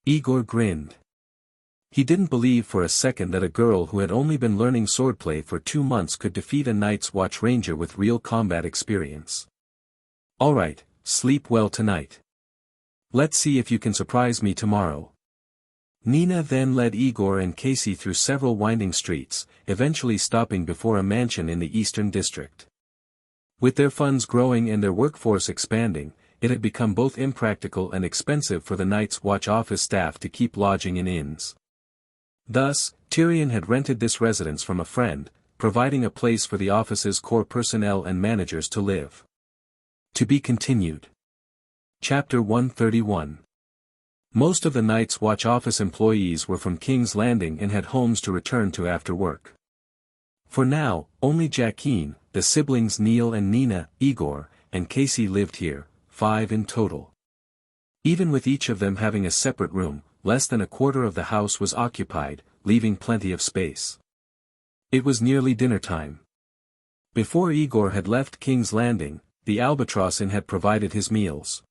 A: Aegor grinned. He didn't believe for a second that a girl who had only been learning swordplay for 2 months could defeat a Night's Watch ranger with real combat experience. Alright, sleep well tonight. Let's see if you can surprise me tomorrow. Nina then led Aegor and Casey through several winding streets, eventually stopping before a mansion in the Eastern District. With their funds growing and their workforce expanding, it had become both impractical and expensive for the Night's Watch office staff to keep lodging in inns. Thus, Tyrion had rented this residence from a friend, providing a place for the office's core personnel and managers to live. To be continued. Chapter 131. Most of the Night's Watch office employees were from King's Landing and had homes to return to after work. For now, only Jaqen, the siblings Neil and Nina, Aegor, and Casey lived here, 5 in total. Even with each of them having a separate room, less than a quarter of the house was occupied, leaving plenty of space. It was nearly dinner time. Before Aegor had left King's Landing, the Albatross Inn had provided his meals.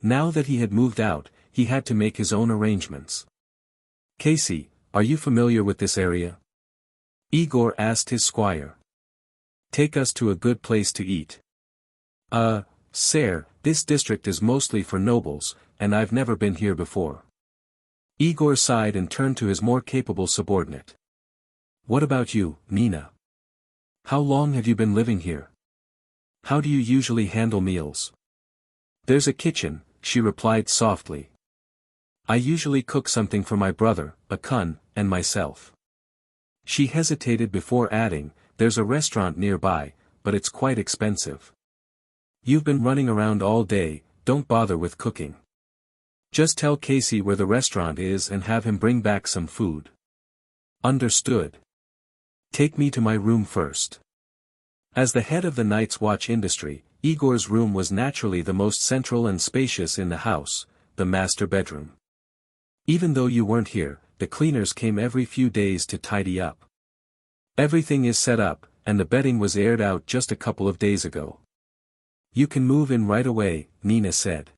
A: Now that he had moved out, he had to make his own arrangements. "Casey, are you familiar with this area?" Aegor asked his squire. "Take us to a good place to eat." Sire, this district is mostly for nobles, and I've never been here before." Aegor sighed and turned to his more capable subordinate. "What about you, Nina? How long have you been living here? How do you usually handle meals?" "There's a kitchen," she replied softly. "I usually cook something for my brother, Akun, and myself." She hesitated before adding, "There's a restaurant nearby, but it's quite expensive." "You've been running around all day, don't bother with cooking. Just tell Casey where the restaurant is and have him bring back some food." "Understood. Take me to my room first." As the head of the Night's Watch industry, Aegor's room was naturally the most central and spacious in the house, the master bedroom. Even though you weren't here, the cleaners came every few days to tidy up. "Everything is set up, and the bedding was aired out just a couple of days ago. You can move in right away," Nina said.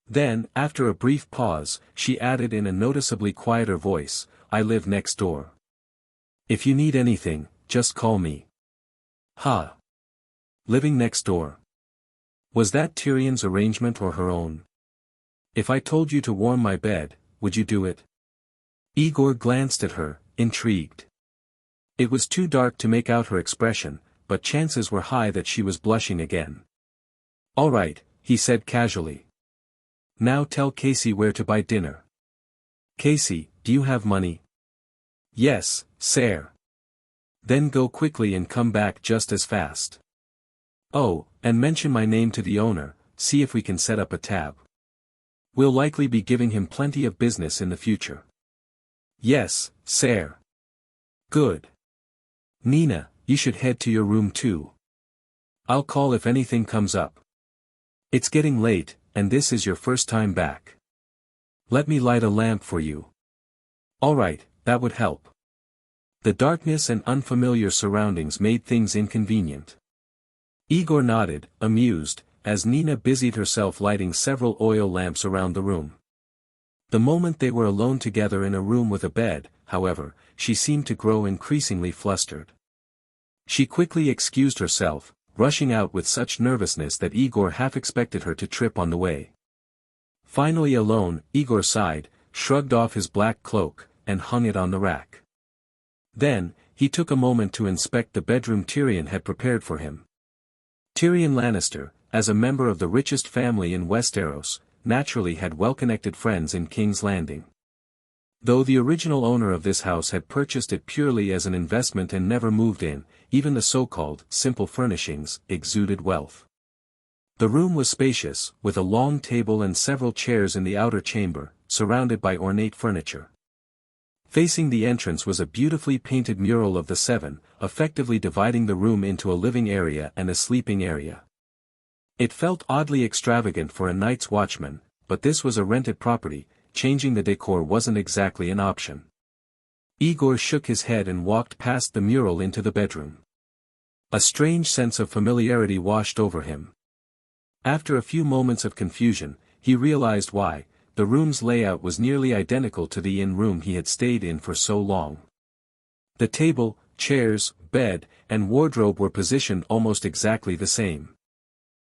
A: Then, after a brief pause, she added in a noticeably quieter voice, "I live next door. If you need anything, just call me." "Ha! Living next door. Was that Tyrion's arrangement or her own? If I told you to warm my bed, would you do it?" Aegor glanced at her, intrigued. It was too dark to make out her expression, but chances were high that she was blushing again. "All right," he said casually. "Now tell Casey where to buy dinner." "Casey, do you have money?" "Yes, sire." "Then go quickly and come back just as fast. Oh, and mention my name to the owner, see if we can set up a tab. We'll likely be giving him plenty of business in the future." "Yes, sire." "Good. Nina, you should head to your room too. I'll call if anything comes up. It's getting late, and this is your first time back. Let me light a lamp for you." "All right, that would help." The darkness and unfamiliar surroundings made things inconvenient. Aegor nodded, amused, as Nina busied herself lighting several oil lamps around the room. The moment they were alone together in a room with a bed, however, she seemed to grow increasingly flustered. She quickly excused herself, rushing out with such nervousness that Aegor half expected her to trip on the way. Finally alone, Aegor sighed, shrugged off his black cloak, and hung it on the rack. Then, he took a moment to inspect the bedroom Tyrion had prepared for him. Tyrion Lannister, as a member of the richest family in Westeros, naturally had well-connected friends in King's Landing. Though the original owner of this house had purchased it purely as an investment and never moved in, even the so-called simple furnishings exuded wealth. The room was spacious, with a long table and several chairs in the outer chamber, surrounded by ornate furniture. Facing the entrance was a beautifully painted mural of the Seven, effectively dividing the room into a living area and a sleeping area. It felt oddly extravagant for a night's watchman, but this was a rented property, changing the decor wasn't exactly an option. Aegor shook his head and walked past the mural into the bedroom. A strange sense of familiarity washed over him. After a few moments of confusion, he realized why. The room's layout was nearly identical to the inn room he had stayed in for so long. The table, chairs, bed, and wardrobe were positioned almost exactly the same.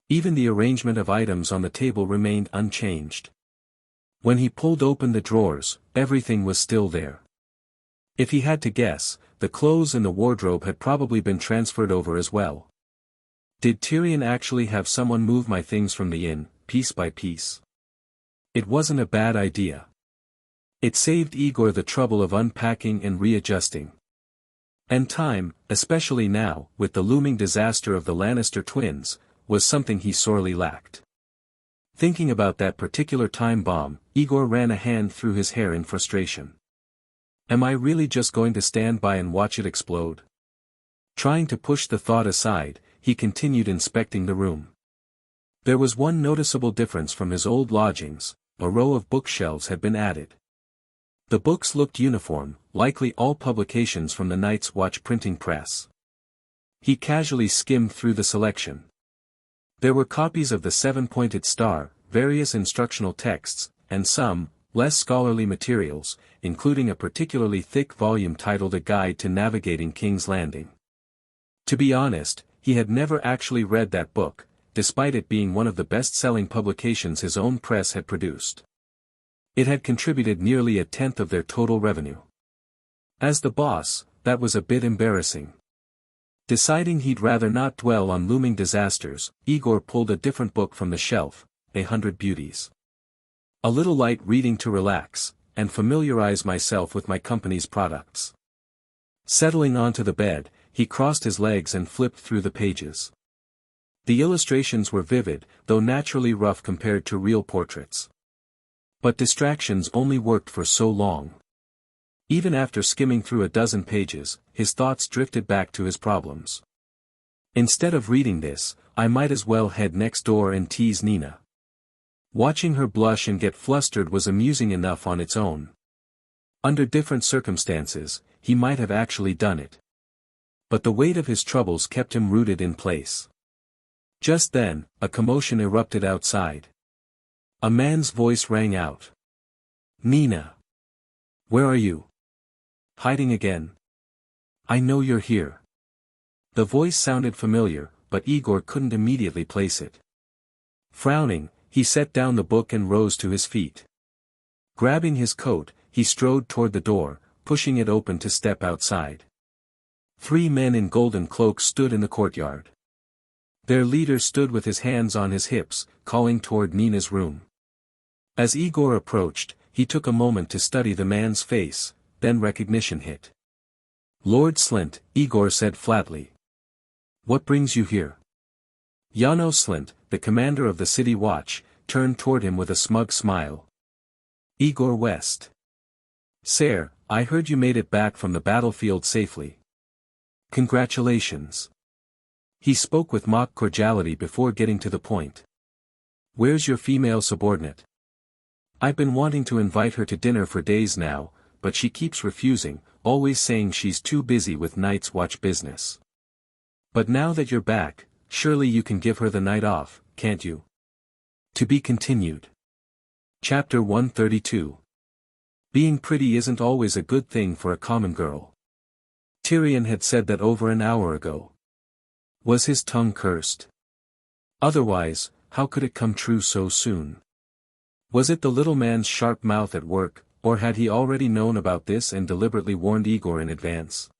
A: Even the arrangement of items on the table remained unchanged. When he pulled open the drawers, everything was still there. If he had to guess, the clothes in the wardrobe had probably been transferred over as well. Did Tyrion actually have someone move my things from the inn, piece by piece? It wasn't a bad idea. It saved Aegor the trouble of unpacking and readjusting. And time, especially now, with the looming disaster of the Lannister twins, was something he sorely lacked. Thinking about that particular time bomb, Aegor ran a hand through his hair in frustration. Am I really just going to stand by and watch it explode? Trying to push the thought aside, he continued inspecting the room. There was one noticeable difference from his old lodgings: a row of bookshelves had been added. The books looked uniform, likely all publications from the Night's Watch printing press. He casually skimmed through the selection. There were copies of the Seven-Pointed Star, various instructional texts, and some, less scholarly materials, including a particularly thick volume titled A Guide to Navigating King's Landing. To be honest, he had never actually read that book, despite it being one of the best-selling publications his own press had produced. It had contributed nearly a tenth of their total revenue. As the boss, that was a bit embarrassing. Deciding he'd rather not dwell on looming disasters, Aegor pulled a different book from the shelf, 100 Beauties. A little light reading to relax, and familiarize myself with my company's products. Settling onto the bed, he crossed his legs and flipped through the pages. The illustrations were vivid, though naturally rough compared to real portraits. But distractions only worked for so long. Even after skimming through a dozen pages, his thoughts drifted back to his problems. Instead of reading this, I might as well head next door and tease Nina. Watching her blush and get flustered was amusing enough on its own. Under different circumstances, he might have actually done it. But the weight of his troubles kept him rooted in place. Just then, a commotion erupted outside. A man's voice rang out. Nina! Where are you? Hiding again? I know you're here. The voice sounded familiar, but Aegor couldn't immediately place it. Frowning, he set down the book and rose to his feet. Grabbing his coat, he strode toward the door, pushing it open to step outside. 3 men in golden cloaks stood in the courtyard. Their leader stood with his hands on his hips, calling toward Nina's room. As Aegor approached, he took a moment to study the man's face, then recognition hit. Lord Slint, Aegor said flatly. What brings you here? Yano Slint, the commander of the city watch, turned toward him with a smug smile. Aegor West. Sire, I heard you made it back from the battlefield safely. Congratulations. He spoke with mock cordiality before getting to the point. Where's your female subordinate? I've been wanting to invite her to dinner for days now, but she keeps refusing, always saying she's too busy with Night's Watch business. But now that you're back, surely you can give her the night off, can't you? To be continued. Chapter 132. Being pretty isn't always a good thing for a common girl. Tyrion had said that over an hour ago. Was his tongue cursed? Otherwise, how could it come true so soon? Was it the little man's sharp mouth at work, or had he already known about this and deliberately warned Aegor in advance?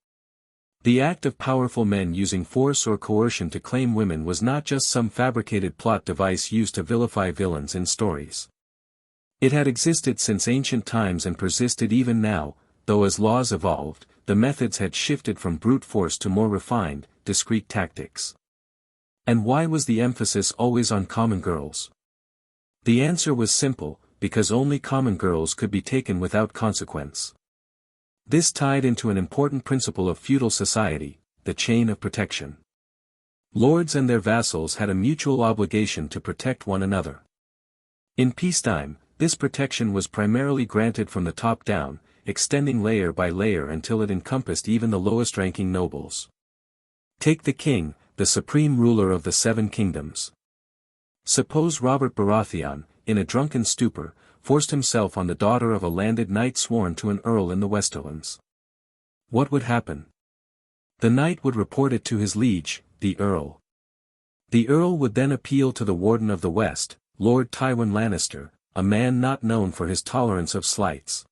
A: The act of powerful men using force or coercion to claim women was not just some fabricated plot device used to vilify villains in stories. It had existed since ancient times and persisted even now, though as laws evolved, the methods had shifted from brute force to more refined, discreet tactics. And why was the emphasis always on common girls? The answer was simple, because only common girls could be taken without consequence. This tied into an important principle of feudal society, the chain of protection. Lords and their vassals had a mutual obligation to protect one another. In peacetime, this protection was primarily granted from the top down, extending layer by layer until it encompassed even the lowest-ranking nobles. Take the king, the supreme ruler of the Seven Kingdoms. Suppose Robert Baratheon, in a drunken stupor, forced himself on the daughter of a landed knight sworn to an earl in the Westerlands. What would happen? The knight would report it to his liege, the earl. The earl would then appeal to the Warden of the West, Lord Tywin Lannister, a man not known for his tolerance of slights.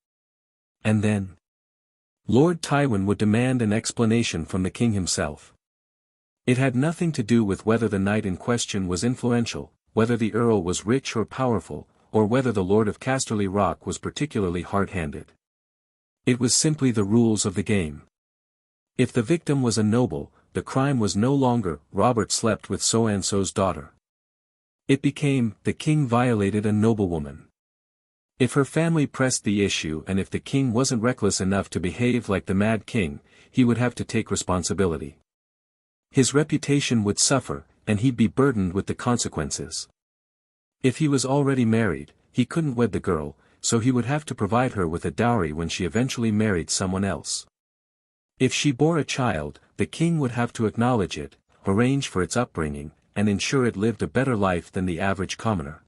A: And then? Lord Tywin would demand an explanation from the king himself. It had nothing to do with whether the knight in question was influential, whether the earl was rich or powerful, or whether the Lord of Casterly Rock was particularly hard-handed. It was simply the rules of the game. If the victim was a noble, the crime was no longer, Robert slept with so-and-so's daughter. It became, the king violated a noblewoman. If her family pressed the issue and if the king wasn't reckless enough to behave like the Mad King, he would have to take responsibility. His reputation would suffer, and he'd be burdened with the consequences. If he was already married, he couldn't wed the girl, so he would have to provide her with a dowry when she eventually married someone else. If she bore a child, the king would have to acknowledge it, arrange for its upbringing, and ensure it lived a better life than the average commoner.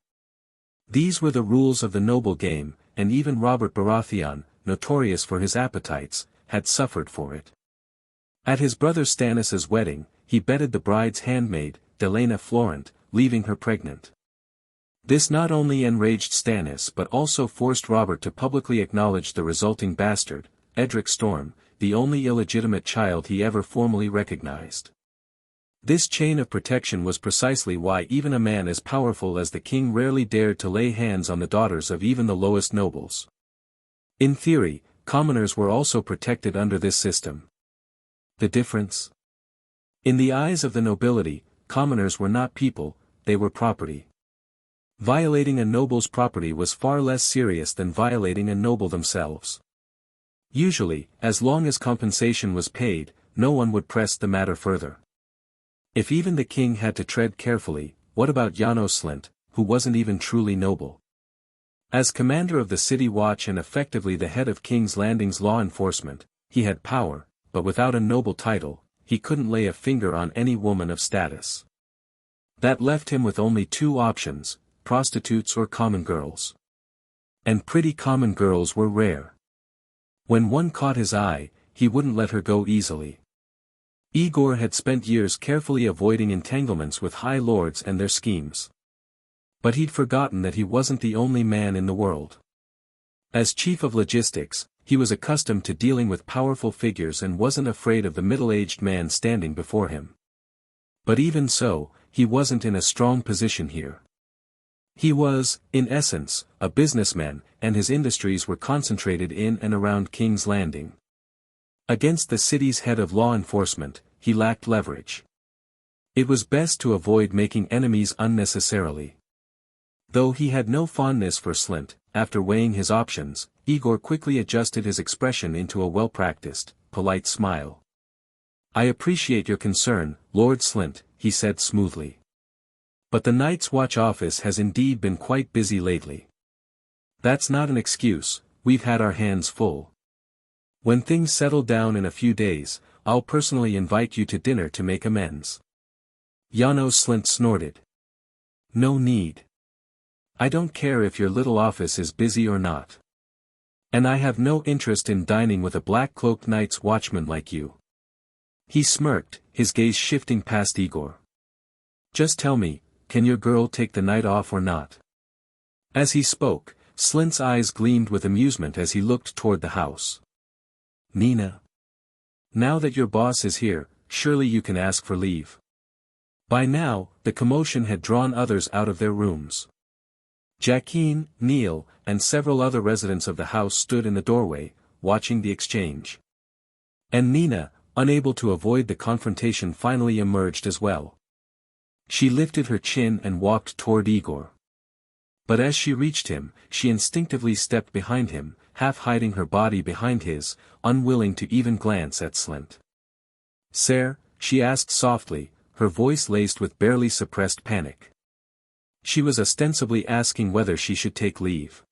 A: These were the rules of the noble game, and even Robert Baratheon, notorious for his appetites, had suffered for it. At his brother Stannis's wedding, he bedded the bride's handmaid, Delena Florent, leaving her pregnant. This not only enraged Stannis but also forced Robert to publicly acknowledge the resulting bastard, Edric Storm, the only illegitimate child he ever formally recognized. This chain of protection was precisely why even a man as powerful as the king rarely dared to lay hands on the daughters of even the lowest nobles. In theory, commoners were also protected under this system. The difference? In the eyes of the nobility, commoners were not people, they were property. Violating a noble's property was far less serious than violating a noble themselves. Usually, as long as compensation was paid, no one would press the matter further. If even the king had to tread carefully, what about Janos Slynt, who wasn't even truly noble? As commander of the city watch and effectively the head of King's Landing's law enforcement, he had power, but without a noble title, he couldn't lay a finger on any woman of status. That left him with only two options: prostitutes or common girls. And pretty common girls were rare. When one caught his eye, he wouldn't let her go easily. Aegor had spent years carefully avoiding entanglements with high lords and their schemes. But he'd forgotten that he wasn't the only man in the world. As chief of logistics, he was accustomed to dealing with powerful figures and wasn't afraid of the middle-aged man standing before him. But even so, he wasn't in a strong position here. He was, in essence, a businessman, and his industries were concentrated in and around King's Landing. Against the city's head of law enforcement, he lacked leverage. It was best to avoid making enemies unnecessarily. Though he had no fondness for Slynt, after weighing his options, Aegor quickly adjusted his expression into a well-practiced, polite smile. "I appreciate your concern, Lord Slynt," he said smoothly. "But the Night's Watch office has indeed been quite busy lately. That's not an excuse, we've had our hands full. When things settle down in a few days, I'll personally invite you to dinner to make amends. Janos Slynt snorted. No need. I don't care if your little office is busy or not. And I have no interest in dining with a black-cloaked night's watchman like you. He smirked, his gaze shifting past Aegor. Just tell me, can your girl take the night off or not? As he spoke, Slynt's eyes gleamed with amusement as he looked toward the house. Nina. Now that your boss is here, surely you can ask for leave. By now, the commotion had drawn others out of their rooms. Jaqen, Neil, and several other residents of the house stood in the doorway, watching the exchange. And Nina, unable to avoid the confrontation, finally emerged as well. She lifted her chin and walked toward Aegor. But as she reached him, she instinctively stepped behind him, half hiding her body behind his, unwilling to even glance at Slynt. Sir, she asked softly, her voice laced with barely suppressed panic. She was ostensibly asking whether she should take leave.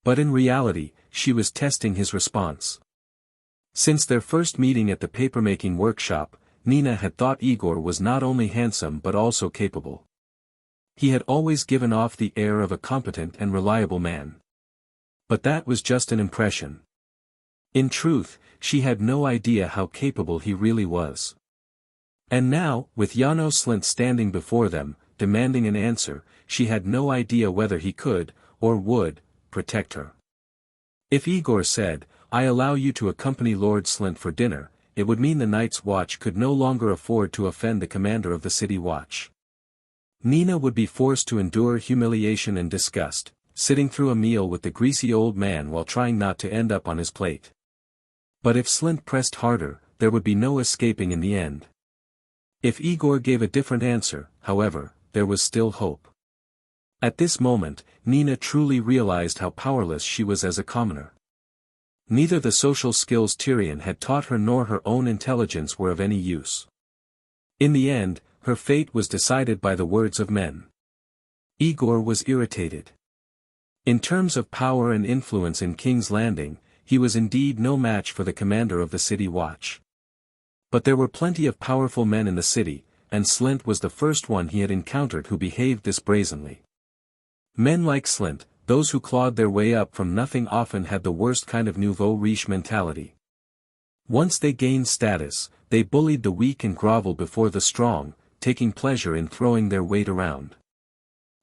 A: But in reality, she was testing his response. Since their first meeting at the papermaking workshop, Nina had thought Aegor was not only handsome but also capable. He had always given off the air of a competent and reliable man. But that was just an impression. In truth, she had no idea how capable he really was. And now, with Janos Slynt standing before them, demanding an answer, she had no idea whether he could, or would, protect her. If Aegor said, I allow you to accompany Lord Slynt for dinner, it would mean the Night's Watch could no longer afford to offend the commander of the City Watch. Nina would be forced to endure humiliation and disgust, sitting through a meal with the greasy old man while trying not to end up on his plate. But if Slynt pressed harder, there would be no escaping in the end. If Aegor gave a different answer, however, there was still hope. At this moment, Nina truly realized how powerless she was as a commoner. Neither the social skills Tyrion had taught her nor her own intelligence were of any use. In the end, her fate was decided by the words of men. Aegor was irritated. In terms of power and influence in King's Landing, he was indeed no match for the commander of the City Watch. But there were plenty of powerful men in the city, and Slynt was the first one he had encountered who behaved this brazenly. Men like Slynt, those who clawed their way up from nothing, often had the worst kind of nouveau riche mentality. Once they gained status, they bullied the weak and groveled before the strong, taking pleasure in throwing their weight around.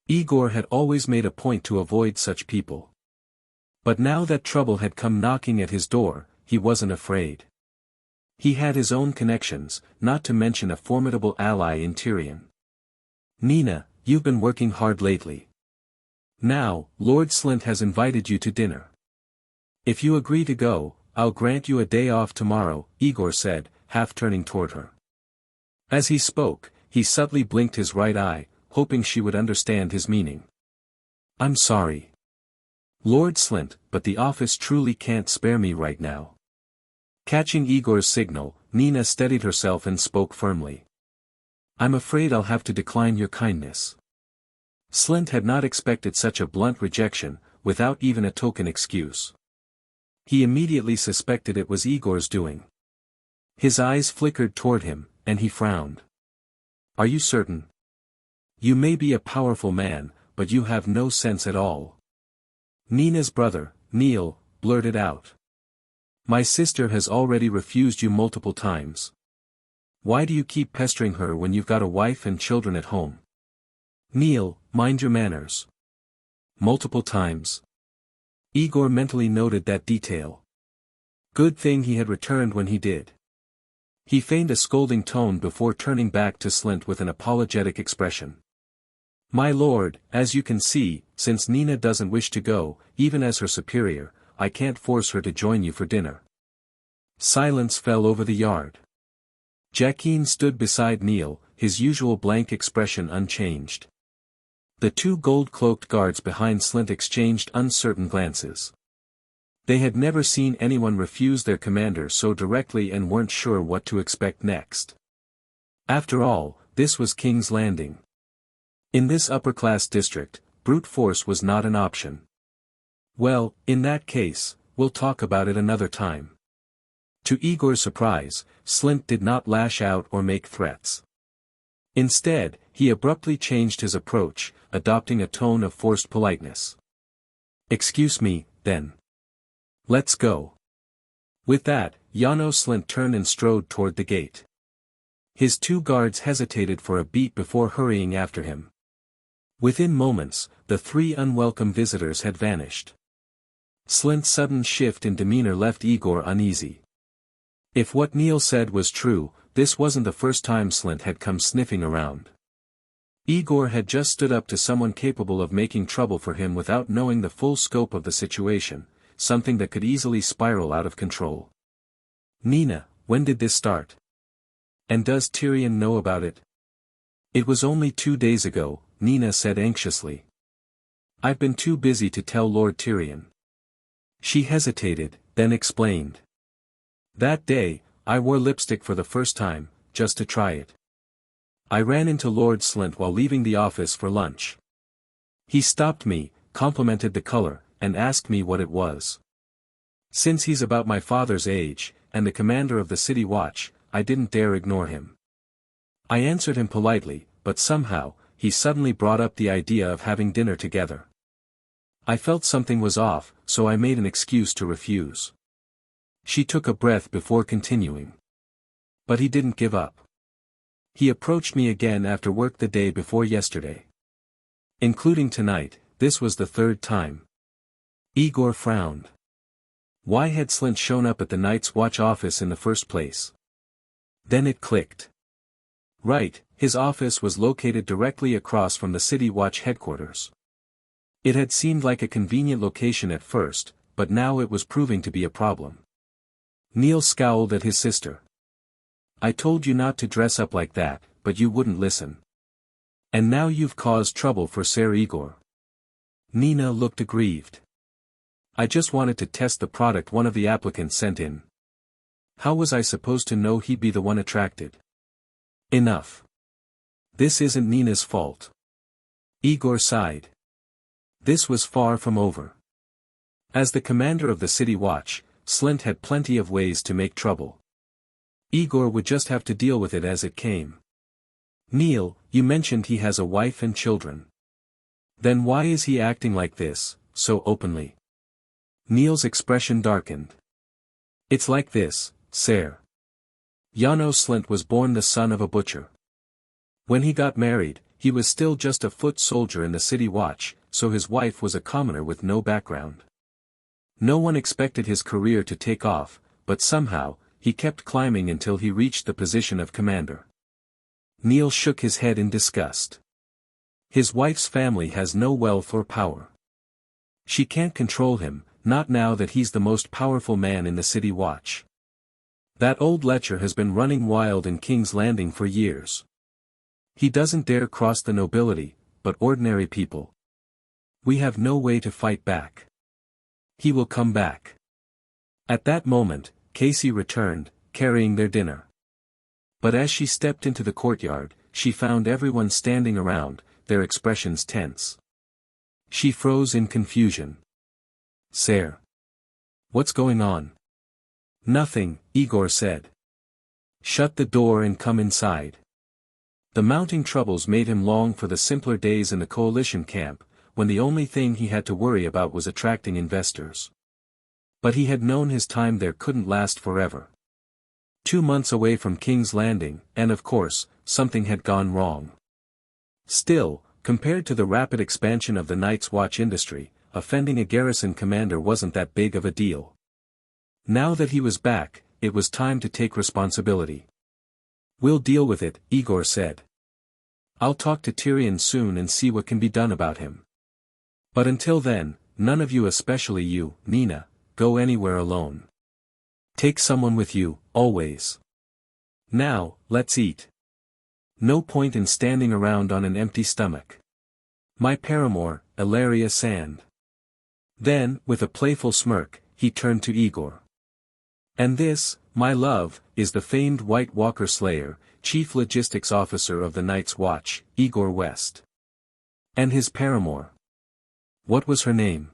A: Aegor had always made a point to avoid such people. But now that trouble had come knocking at his door, he wasn't afraid. He had his own connections, not to mention a formidable ally in Tyrion. Nina, you've been working hard lately. Now, Lord Slynt has invited you to dinner. If you agree to go, I'll grant you a day off tomorrow, Aegor said, half turning toward her. As he spoke, he subtly blinked his right eye, hoping she would understand his meaning. I'm sorry, Lord Slynt, but the office truly can't spare me right now. Catching Aegor's signal, Nina steadied herself and spoke firmly. I'm afraid I'll have to decline your kindness. Slynt had not expected such a blunt rejection, without even a token excuse. He immediately suspected it was Aegor's doing. His eyes flickered toward him, and he frowned. Are you certain? You may be a powerful man, but you have no sense at all. Nina's brother, Neil, blurted out. My sister has already refused you multiple times. Why do you keep pestering her when you've got a wife and children at home? Neil, mind your manners. Multiple times. Aegor mentally noted that detail. Good thing he had returned when he did. He feigned a scolding tone before turning back to Slynt with an apologetic expression. My lord, as you can see, since Nina doesn't wish to go, even as her superior, I can't force her to join you for dinner. Silence fell over the yard. Jaqen stood beside Neil, his usual blank expression unchanged. The two gold-cloaked guards behind Slynt exchanged uncertain glances. They had never seen anyone refuse their commander so directly and weren't sure what to expect next. After all, this was King's Landing. In this upper-class district, brute force was not an option. Well, in that case, we'll talk about it another time. To Aegor's surprise, Slint did not lash out or make threats. Instead, he abruptly changed his approach, adopting a tone of forced politeness. "Excuse me, then. Let's go." With that, Slint turned and strode toward the gate. His two guards hesitated for a beat before hurrying after him. Within moments, the three unwelcome visitors had vanished. Slint's sudden shift in demeanor left Aegor uneasy. If what Neil said was true, this wasn't the first time Slint had come sniffing around. Aegor had just stood up to someone capable of making trouble for him without knowing the full scope of the situation, something that could easily spiral out of control. "Nina, when did this start? And does Tyrion know about it?" "It was only 2 days ago," Nina said anxiously. "I've been too busy to tell Lord Tyrion." She hesitated, then explained. "That day, I wore lipstick for the first time, just to try it. I ran into Lord Slint while leaving the office for lunch. He stopped me, complimented the color, and asked me what it was. Since he's about my father's age, and the commander of the city watch, I didn't dare ignore him. I answered him politely, but somehow, he suddenly brought up the idea of having dinner together. I felt something was off, so I made an excuse to refuse." She took a breath before continuing. "But he didn't give up. He approached me again after work the day before yesterday. Including tonight, this was the 3rd time." Aegor frowned. Why had Slint shown up at the Night's Watch office in the first place? Then it clicked. Right, his office was located directly across from the City Watch headquarters. It had seemed like a convenient location at first, but now it was proving to be a problem. Neil scowled at his sister. "I told you not to dress up like that, but you wouldn't listen. And now you've caused trouble for Ser Aegor." Nina looked aggrieved. "I just wanted to test the product one of the applicants sent in. How was I supposed to know he'd be the one attracted?" "Enough. This isn't Nina's fault." Aegor sighed. This was far from over. As the commander of the City Watch, Slint had plenty of ways to make trouble. Aegor would just have to deal with it as it came. "Neil, you mentioned he has a wife and children. Then why is he acting like this, so openly?" Neil's expression darkened. "It's like this, Ser. Slint was born the son of a butcher. When he got married, he was still just a foot soldier in the City Watch, so his wife was a commoner with no background. No one expected his career to take off, but somehow, he kept climbing until he reached the position of commander." Neil shook his head in disgust. "His wife's family has no wealth or power. She can't control him, not now that he's the most powerful man in the City Watch. That old lecher has been running wild in King's Landing for years. He doesn't dare cross the nobility, but ordinary people. We have no way to fight back. He will come back." At that moment, Casey returned, carrying their dinner. But as she stepped into the courtyard, she found everyone standing around, their expressions tense. She froze in confusion. "Ser. What's going on?" "Nothing," Aegor said. "Shut the door and come inside." The mounting troubles made him long for the simpler days in the coalition camp, when the only thing he had to worry about was attracting investors. But he had known his time there couldn't last forever. 2 months away from King's Landing, and of course, something had gone wrong. Still, compared to the rapid expansion of the Night's Watch industry, offending a garrison commander wasn't that big of a deal. Now that he was back, it was time to take responsibility. "We'll deal with it," Aegor said. "I'll talk to Tyrion soon and see what can be done about him. But until then, none of you, especially you, Nina, go anywhere alone. Take someone with you, always. Now, let's eat. No point in standing around on an empty stomach. My paramour, Ilaria Sand." Then, with a playful smirk, he turned to Aegor. "And this, my love, is the famed White Walker Slayer, Chief Logistics Officer of the Night's Watch, Aegor West. And his paramour. What was her name?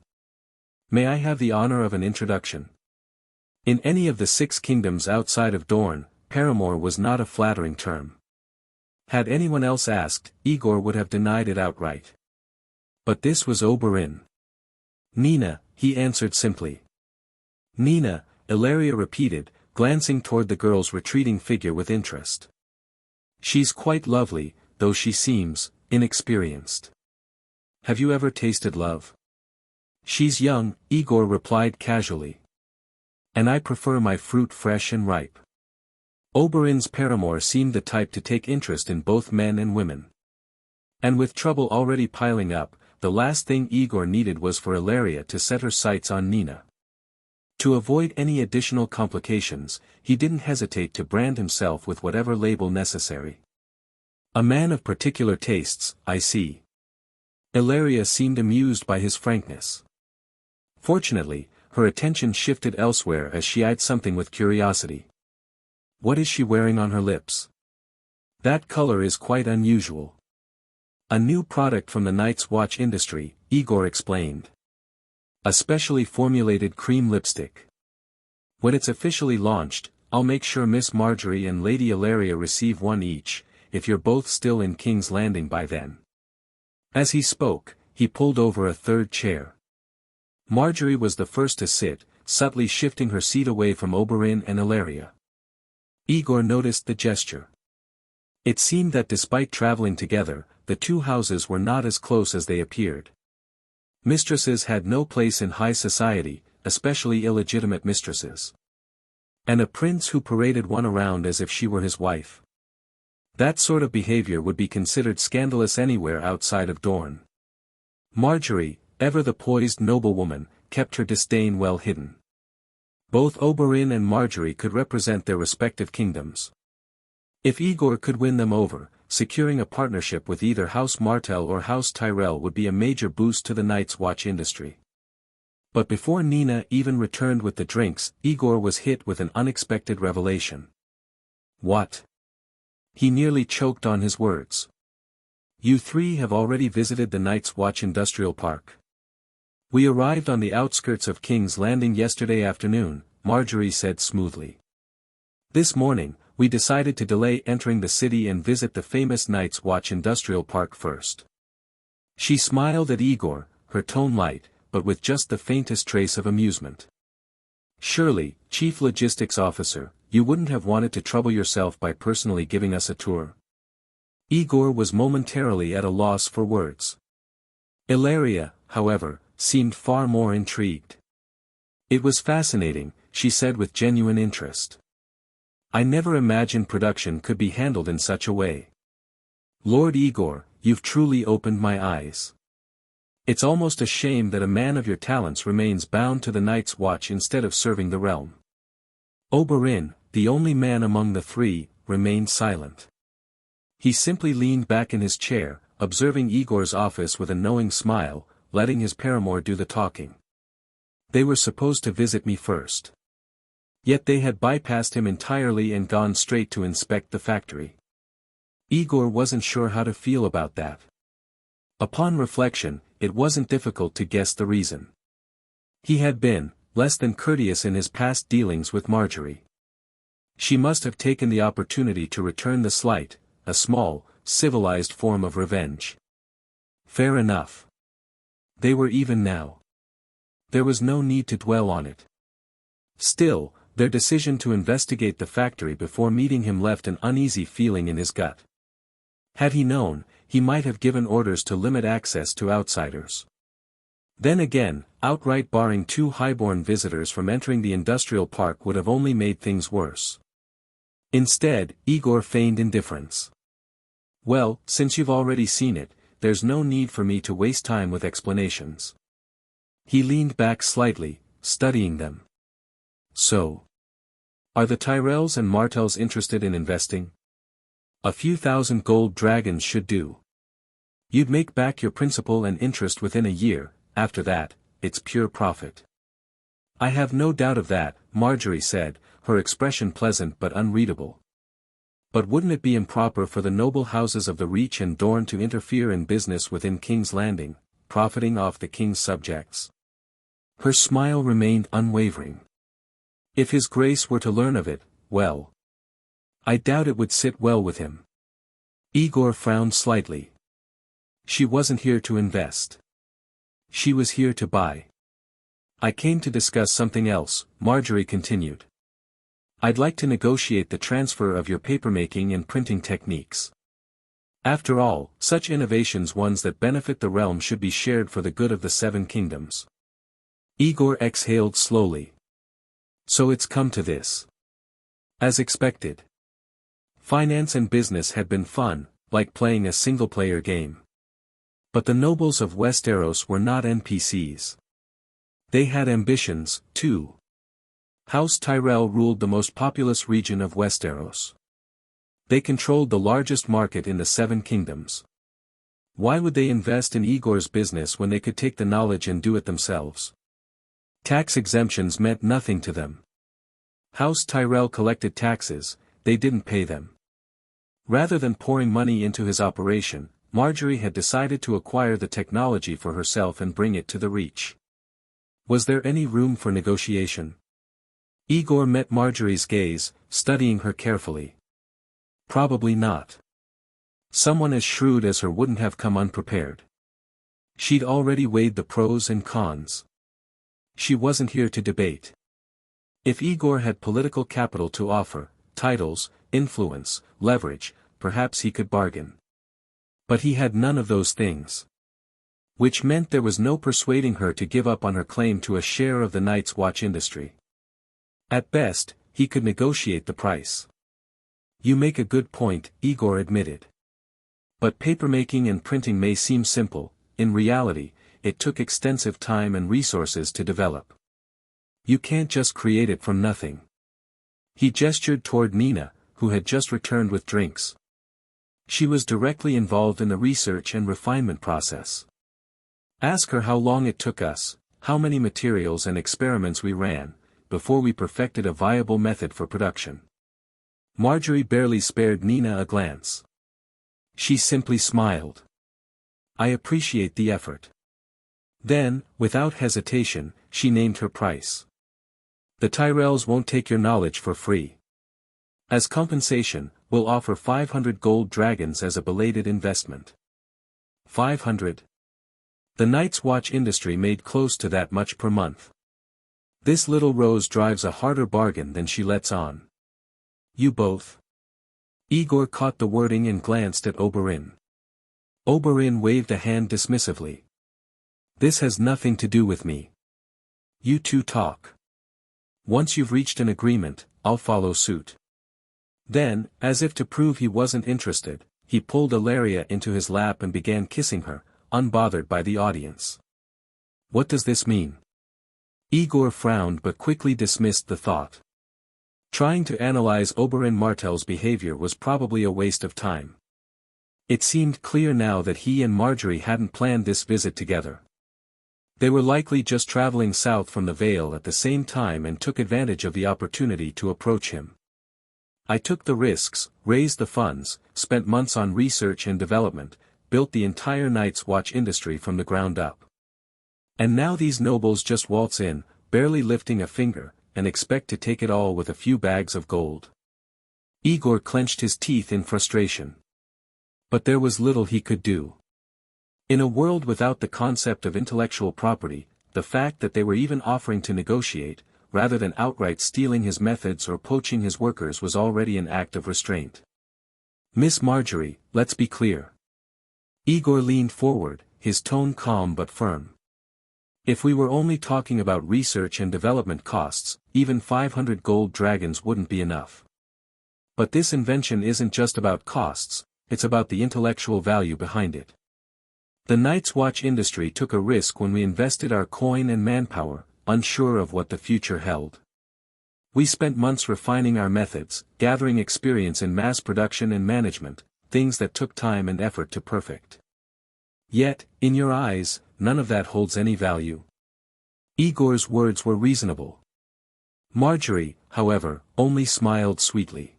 A: May I have the honor of an introduction?" In any of the 6 kingdoms outside of Dorne, paramour was not a flattering term. Had anyone else asked, Aegor would have denied it outright. But this was Oberyn. Nina, he answered simply. Nina, Ilaria repeated, glancing toward the girl's retreating figure with interest. She's quite lovely, though she seems inexperienced. Have you ever tasted love? She's young, Aegor replied casually. And I prefer my fruit fresh and ripe. Oberyn's paramour seemed the type to take interest in both men and women. And with trouble already piling up, the last thing Aegor needed was for Ilaria to set her sights on Nina. To avoid any additional complications, he didn't hesitate to brand himself with whatever label necessary. A man of particular tastes, I see. Ilaria seemed amused by his frankness. Fortunately, her attention shifted elsewhere as she eyed something with curiosity. What is she wearing on her lips? That color is quite unusual. A new product from the Night's Watch industry, Aegor explained. A specially formulated cream lipstick. When it's officially launched, I'll make sure Miss Marjgerie and Lady Ilaria receive one each, if you're both still in King's Landing by then. As he spoke, he pulled over a third chair. Marjgerie was the first to sit, subtly shifting her seat away from Oberyn and Ilaria. Aegor noticed the gesture. It seemed that despite traveling together, the two houses were not as close as they appeared. Mistresses had no place in high society, especially illegitimate mistresses. And a prince who paraded one around as if she were his wife. That sort of behavior would be considered scandalous anywhere outside of Dorne. Marjgerie, ever the poised noblewoman, kept her disdain well hidden. Both Oberyn and Marjgerie could represent their respective kingdoms. If Aegor could win them over, securing a partnership with either House Martell or House Tyrell would be a major boost to the Night's Watch industry. But before Nina even returned with the drinks, Aegor was hit with an unexpected revelation. What? He nearly choked on his words. You 3 have already visited the Night's Watch Industrial Park. We arrived on the outskirts of King's Landing yesterday afternoon, Marjgerie said smoothly. This morning, we decided to delay entering the city and visit the famous Night's Watch Industrial Park first. She smiled at Aegor, her tone light, but with just the faintest trace of amusement. Surely, Chief Logistics Officer, you wouldn't have wanted to trouble yourself by personally giving us a tour. Aegor was momentarily at a loss for words. Ilaria, however, seemed far more intrigued. It was fascinating, she said with genuine interest. I never imagined production could be handled in such a way. Lord Aegor, you've truly opened my eyes. It's almost a shame that a man of your talents remains bound to the Night's Watch instead of serving the realm. Oberyn, the only man among the 3, remained silent. He simply leaned back in his chair, observing Aegor's office with a knowing smile, letting his paramour do the talking. They were supposed to visit me first. Yet they had bypassed him entirely and gone straight to inspect the factory. Aegor wasn't sure how to feel about that. Upon reflection, it wasn't difficult to guess the reason. He had been less than courteous in his past dealings with Marjgerie. She must have taken the opportunity to return the slight, a small, civilized form of revenge. Fair enough. They were even now. There was no need to dwell on it. Still, their decision to investigate the factory before meeting him left an uneasy feeling in his gut. Had he known, he might have given orders to limit access to outsiders. Then again, outright barring 2 highborn visitors from entering the industrial park would have only made things worse. Instead, Aegor feigned indifference. Well, since you've already seen it, there's no need for me to waste time with explanations. He leaned back slightly, studying them. So, are the Tyrells and Martells interested in investing? A few thousand gold dragons should do. You'd make back your principal and interest within a year. After that, it's pure profit. I have no doubt of that, Marjgerie said, her expression pleasant but unreadable. But wouldn't it be improper for the noble houses of the Reach and Dorne to interfere in business within King's Landing, profiting off the king's subjects? Her smile remained unwavering. If his grace were to learn of it, well. I doubt it would sit well with him. Aegor frowned slightly. She wasn't here to invest. She was here to buy. I came to discuss something else, Marjgerie continued. I'd like to negotiate the transfer of your papermaking and printing techniques. After all, such innovations, ones that benefit the realm, should be shared for the good of the Seven Kingdoms. Aegor exhaled slowly. So it's come to this. As expected. Finance and business had been fun, like playing a single-player game. But the nobles of Westeros were not NPCs. They had ambitions, too. House Tyrell ruled the most populous region of Westeros. They controlled the largest market in the Seven Kingdoms. Why would they invest in Aegor's business when they could take the knowledge and do it themselves? Tax exemptions meant nothing to them. House Tyrell collected taxes, they didn't pay them. Rather than pouring money into his operation, Marjgerie had decided to acquire the technology for herself and bring it to the Reach. Was there any room for negotiation? Aegor met Marjorie's gaze, studying her carefully. Probably not. Someone as shrewd as her wouldn't have come unprepared. She'd already weighed the pros and cons. She wasn't here to debate. If Aegor had political capital to offer, titles, influence, leverage, perhaps he could bargain. But he had none of those things. Which meant there was no persuading her to give up on her claim to a share of the Night's Watch industry. At best, he could negotiate the price. You make a good point, Aegor admitted. But papermaking and printing may seem simple, in reality, it took extensive time and resources to develop. You can't just create it from nothing. He gestured toward Nina, who had just returned with drinks. She was directly involved in the research and refinement process. Ask her how long it took us, how many materials and experiments we ran, before we perfected a viable method for production. Marjgerie barely spared Nina a glance. She simply smiled. I appreciate the effort. Then, without hesitation, she named her price. The Tyrells won't take your knowledge for free. As compensation, we'll offer 500 gold dragons as a belated investment. 500. The Night's Watch industry made close to that much per month. This little Rose drives a harder bargain than she lets on. You both. Aegor caught the wording and glanced at Oberyn. Oberyn waved a hand dismissively. This has nothing to do with me. You two talk. Once you've reached an agreement, I'll follow suit. Then, as if to prove he wasn't interested, he pulled Ilaria into his lap and began kissing her, unbothered by the audience. What does this mean? Aegor frowned but quickly dismissed the thought. Trying to analyze Oberyn Martell's behavior was probably a waste of time. It seemed clear now that he and Marjgerie hadn't planned this visit together. They were likely just traveling south from the Vale at the same time and took advantage of the opportunity to approach him. I took the risks, raised the funds, spent months on research and development, built the entire Night's Watch industry from the ground up. And now these nobles just waltz in, barely lifting a finger, and expect to take it all with a few bags of gold. Aegor clenched his teeth in frustration. But there was little he could do. In a world without the concept of intellectual property, the fact that they were even offering to negotiate, rather than outright stealing his methods or poaching his workers, was already an act of restraint. Miss Marjgerie, let's be clear. Aegor leaned forward, his tone calm but firm. If we were only talking about research and development costs, even 500 gold dragons wouldn't be enough. But this invention isn't just about costs, it's about the intellectual value behind it. The Night's Watch industry took a risk when we invested our coin and manpower, unsure of what the future held. We spent months refining our methods, gathering experience in mass production and management, things that took time and effort to perfect. Yet, in your eyes, none of that holds any value. Aegor's words were reasonable. Marjgerie, however, only smiled sweetly.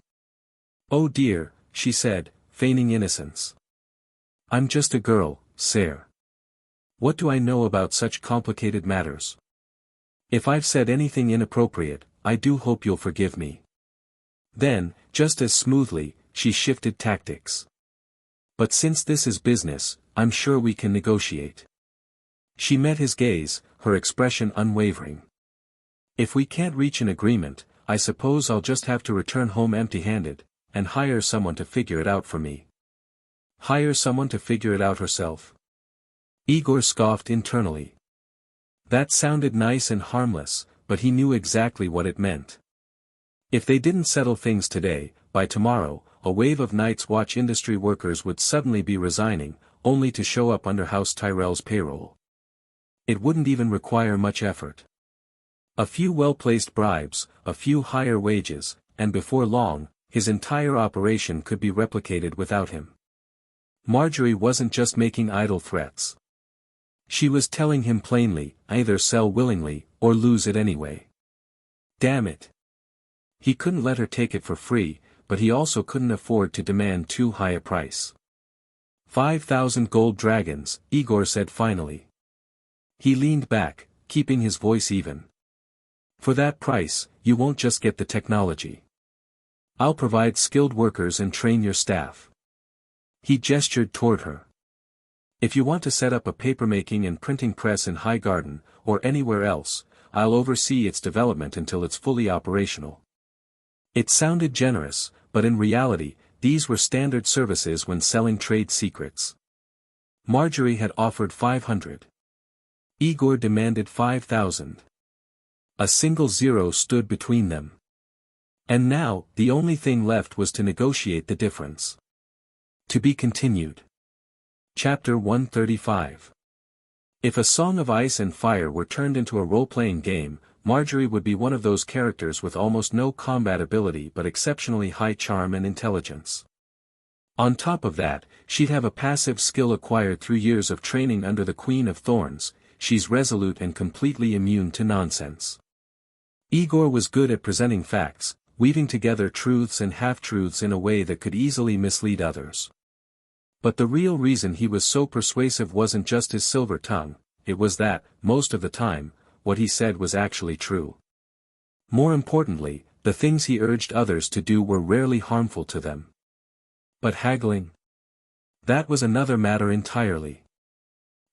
A: Oh dear, she said, feigning innocence. I'm just a girl, sire. What do I know about such complicated matters? If I've said anything inappropriate, I do hope you'll forgive me." Then, just as smoothly, she shifted tactics. "But since this is business, I'm sure we can negotiate." She met his gaze, her expression unwavering. "If we can't reach an agreement, I suppose I'll just have to return home empty-handed, and hire someone to figure it out for me." Hire someone to figure it out herself? Aegor scoffed internally. That sounded nice and harmless, but he knew exactly what it meant. If they didn't settle things today, by tomorrow, a wave of Night's Watch industry workers would suddenly be resigning, only to show up under House Tyrell's payroll. It wouldn't even require much effort. A few well-placed bribes, a few higher wages, and before long, his entire operation could be replicated without him. Marjgerie wasn't just making idle threats. She was telling him plainly, either sell willingly, or lose it anyway. Damn it. He couldn't let her take it for free, but he also couldn't afford to demand too high a price. 5,000 gold dragons, Aegor said finally. He leaned back, keeping his voice even. For that price, you won't just get the technology. I'll provide skilled workers and train your staff. He gestured toward her. If you want to set up a papermaking and printing press in Highgarden, or anywhere else, I'll oversee its development until it's fully operational. It sounded generous, but in reality, these were standard services when selling trade secrets. Marjgerie had offered 500. Aegor demanded 5,000. A single zero stood between them. And now, the only thing left was to negotiate the difference. To be continued. Chapter 135. If A Song of Ice and Fire were turned into a role-playing game, Marjgerie would be one of those characters with almost no combat ability but exceptionally high charm and intelligence. On top of that, she'd have a passive skill acquired through years of training under the Queen of Thorns. She's resolute and completely immune to nonsense. Aegor was good at presenting facts, weaving together truths and half-truths in a way that could easily mislead others. But the real reason he was so persuasive wasn't just his silver tongue, it was that, most of the time, what he said was actually true. More importantly, the things he urged others to do were rarely harmful to them. But haggling? That was another matter entirely.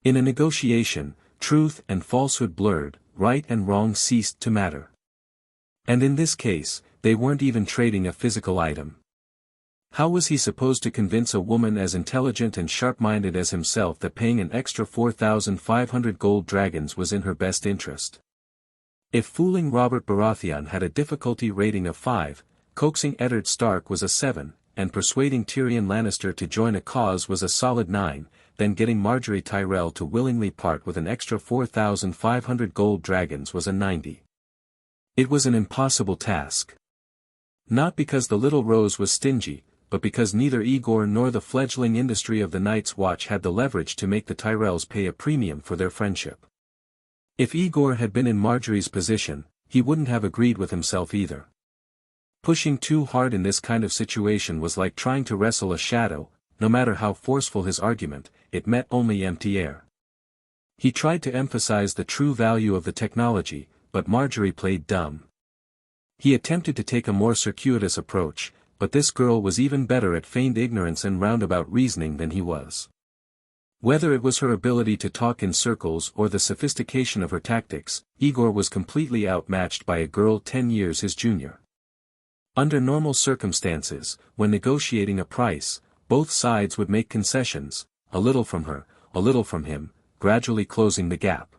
A: In a negotiation, truth and falsehood blurred, right and wrong ceased to matter. And in this case, they weren't even trading a physical item. How was he supposed to convince a woman as intelligent and sharp-minded as himself that paying an extra 4,500 gold dragons was in her best interest? If fooling Robert Baratheon had a difficulty rating of 5, coaxing Eddard Stark was a 7, and persuading Tyrion Lannister to join a cause was a solid 9, then getting Marjgerie Tyrell to willingly part with an extra 4,500 gold dragons was a 90. It was an impossible task. Not because the Little Rose was stingy, but because neither Aegor nor the fledgling industry of the Night's Watch had the leverage to make the Tyrells pay a premium for their friendship. If Aegor had been in Marjorie's position, he wouldn't have agreed with himself either. Pushing too hard in this kind of situation was like trying to wrestle a shadow. No matter how forceful his argument, it met only empty air. He tried to emphasize the true value of the technology, but Marjgerie played dumb. He attempted to take a more circuitous approach, but this girl was even better at feigned ignorance and roundabout reasoning than he was. Whether it was her ability to talk in circles or the sophistication of her tactics, Aegor was completely outmatched by a girl 10 years his junior. Under normal circumstances, when negotiating a price, both sides would make concessions, a little from her, a little from him, gradually closing the gap.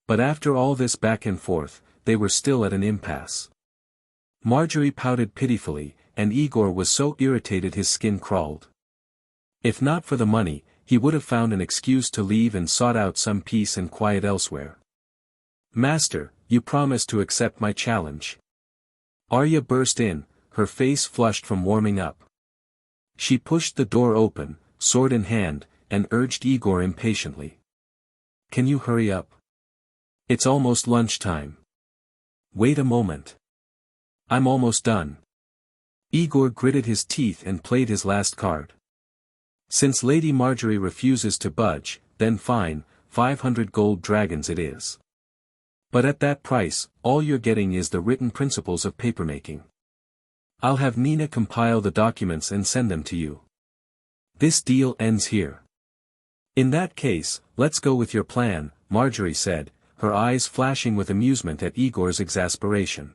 A: But after all this back and forth, they were still at an impasse. Marjgerie pouted pitifully, and Aegor was so irritated his skin crawled. If not for the money, he would have found an excuse to leave and sought out some peace and quiet elsewhere. "Master, you promised to accept my challenge." Arya burst in, her face flushed from warming up. She pushed the door open, sword in hand, and urged Aegor impatiently. "Can you hurry up? It's almost lunchtime." "Wait a moment. I'm almost done." Aegor gritted his teeth and played his last card. "Since Lady Marjgerie refuses to budge, then fine, 500 gold dragons it is." But at that price, all you're getting is the written principles of papermaking. I'll have Nina compile the documents and send them to you. This deal ends here. In that case, let's go with your plan, Marjgerie said, her eyes flashing with amusement at Aegor's exasperation.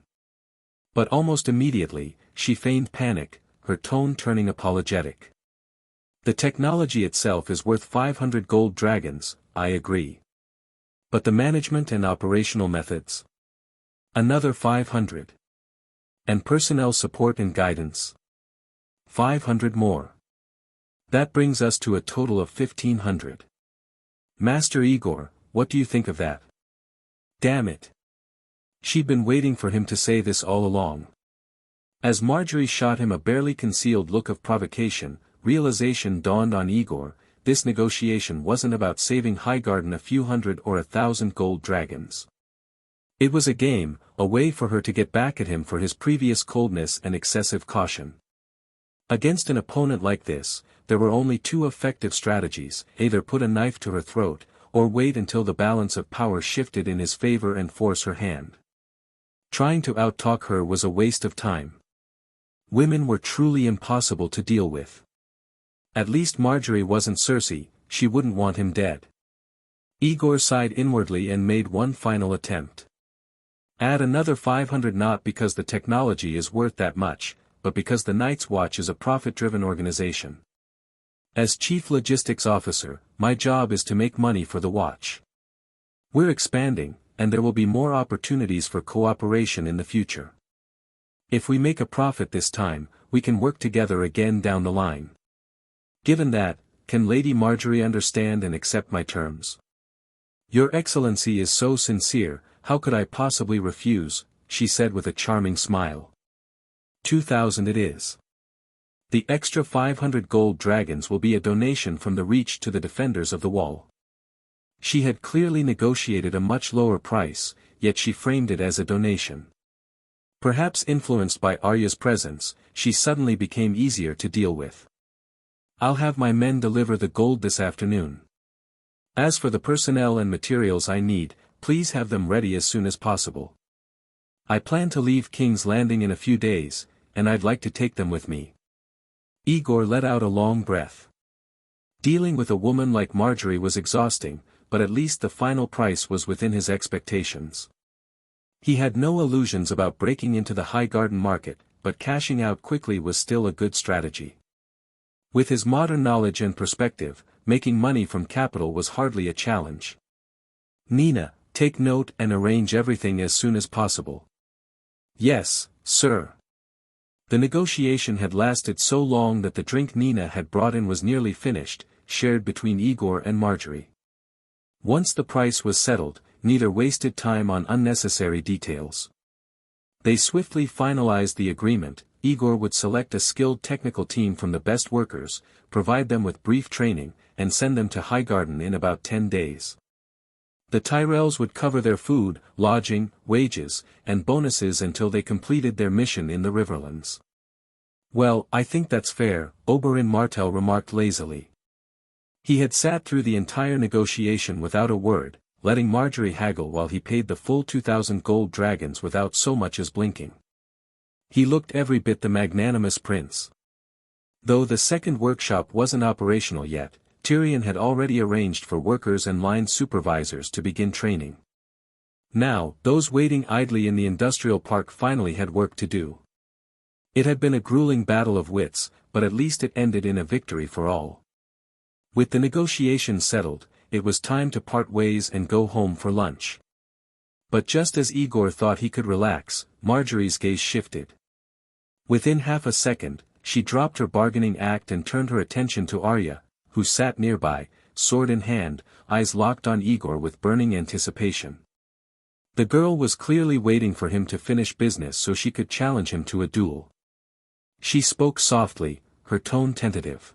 A: But almost immediately, she feigned panic, her tone turning apologetic. The technology itself is worth 500 gold dragons, I agree. But the management and operational methods? Another 500. And personnel support and guidance? 500 more. That brings us to a total of 1,500. Master Aegor, what do you think of that? Damn it. She'd been waiting for him to say this all along. As Marjgerie shot him a barely concealed look of provocation, realization dawned on Aegor, this negotiation wasn't about saving Highgarden a few hundred or 1,000 gold dragons. It was a game, a way for her to get back at him for his previous coldness and excessive caution. Against an opponent like this, there were only two effective strategies: either put a knife to her throat, or wait until the balance of power shifted in his favor and force her hand. Trying to outtalk her was a waste of time. Women were truly impossible to deal with. At least Marjgerie wasn't Cersei, she wouldn't want him dead. Aegor sighed inwardly and made one final attempt. Add another 500, not because the technology is worth that much, but because the Night's Watch is a profit-driven organization. As Chief Logistics Officer, my job is to make money for the Watch. We're expanding, and there will be more opportunities for cooperation in the future. If we make a profit this time, we can work together again down the line. Given that, can Lady Marjgerie understand and accept my terms? Your Excellency is so sincere, how could I possibly refuse, she said with a charming smile. 2,000 it is. The extra 500 gold dragons will be a donation from the Reach to the defenders of the Wall. She had clearly negotiated a much lower price, yet she framed it as a donation. Perhaps influenced by Arya's presence, she suddenly became easier to deal with. I'll have my men deliver the gold this afternoon. As for the personnel and materials I need, please have them ready as soon as possible. I plan to leave King's Landing in a few days, and I'd like to take them with me. Aegor let out a long breath. Dealing with a woman like Marjgerie was exhausting, but at least the final price was within his expectations. He had no illusions about breaking into the Highgarden market, but cashing out quickly was still a good strategy. With his modern knowledge and perspective, making money from capital was hardly a challenge. Nina, take note and arrange everything as soon as possible. Yes, sir. The negotiation had lasted so long that the drink Nina had brought in was nearly finished, shared between Aegor and Marjgerie. Once the price was settled, neither wasted time on unnecessary details. They swiftly finalized the agreement. Aegor would select a skilled technical team from the best workers, provide them with brief training, and send them to Highgarden in about 10 days. The Tyrells would cover their food, lodging, wages, and bonuses until they completed their mission in the Riverlands. Well, I think that's fair, Oberyn Martell remarked lazily. He had sat through the entire negotiation without a word, letting Marjgerie haggle while he paid the full 2,000 gold dragons without so much as blinking. He looked every bit the magnanimous prince. Though the second workshop wasn't operational yet, Tyrion had already arranged for workers and line supervisors to begin training. Now, those waiting idly in the industrial park finally had work to do. It had been a grueling battle of wits, but at least it ended in a victory for all. With the negotiations settled, it was time to part ways and go home for lunch. But just as Aegor thought he could relax, Marjorie's gaze shifted. Within half a second, she dropped her bargaining act and turned her attention to Arya, who sat nearby, sword in hand, eyes locked on Aegor with burning anticipation. The girl was clearly waiting for him to finish business so she could challenge him to a duel. She spoke softly, her tone tentative.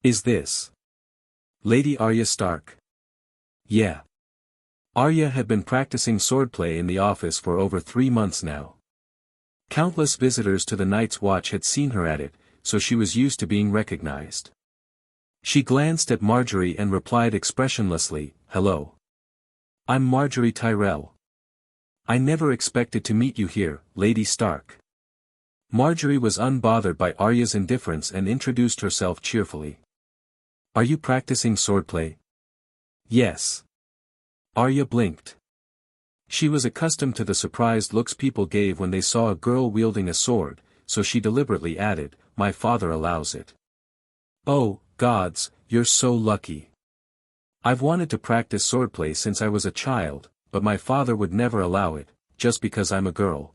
A: Is this Lady Arya Stark? Yeah. Arya had been practicing swordplay in the office for over 3 months now. Countless visitors to the Night's Watch had seen her at it, so she was used to being recognized. She glanced at Marjgerie and replied expressionlessly, "Hello. I'm Marjgerie Tyrell. I never expected to meet you here, Lady Stark. Marjgerie was unbothered by Arya's indifference and introduced herself cheerfully. Are you practicing swordplay? Yes. Arya blinked. She was accustomed to the surprised looks people gave when they saw a girl wielding a sword, so she deliberately added, my father allows it. Oh, gods, you're so lucky. I've wanted to practice swordplay since I was a child, but my father would never allow it, just because I'm a girl.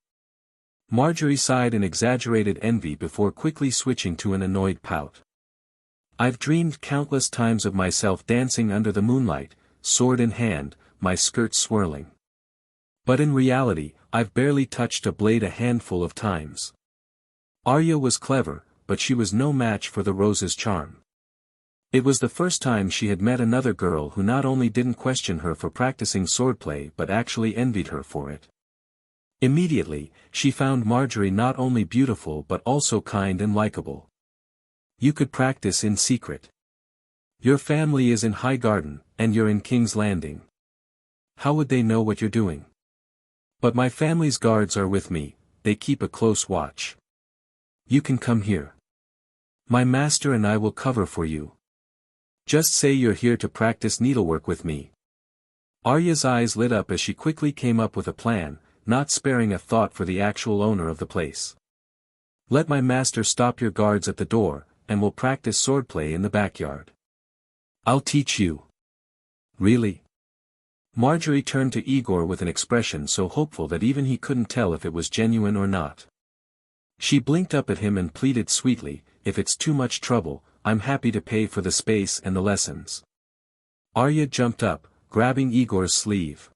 A: Marjgerie sighed in exaggerated envy before quickly switching to an annoyed pout. I've dreamed countless times of myself dancing under the moonlight, sword in hand, my skirts swirling. But in reality, I've barely touched a blade a handful of times. Arya was clever, but she was no match for the Rose's charm. It was the first time she had met another girl who not only didn't question her for practicing swordplay but actually envied her for it. Immediately, she found Marjgerie not only beautiful but also kind and likable. You could practice in secret. Your family is in Highgarden, and you're in King's Landing. How would they know what you're doing? But my family's guards are with me, they keep a close watch. You can come here. My master and I will cover for you. Just say you're here to practice needlework with me. Arya's eyes lit up as she quickly came up with a plan, not sparing a thought for the actual owner of the place. Let my master stop your guards at the door, and we'll practice swordplay in the backyard. I'll teach you. Really? Marjgerie turned to Aegor with an expression so hopeful that even he couldn't tell if it was genuine or not. She blinked up at him and pleaded sweetly, if it's too much trouble, I'm happy to pay for the space and the lessons. Arya jumped up, grabbing Aegor's sleeve.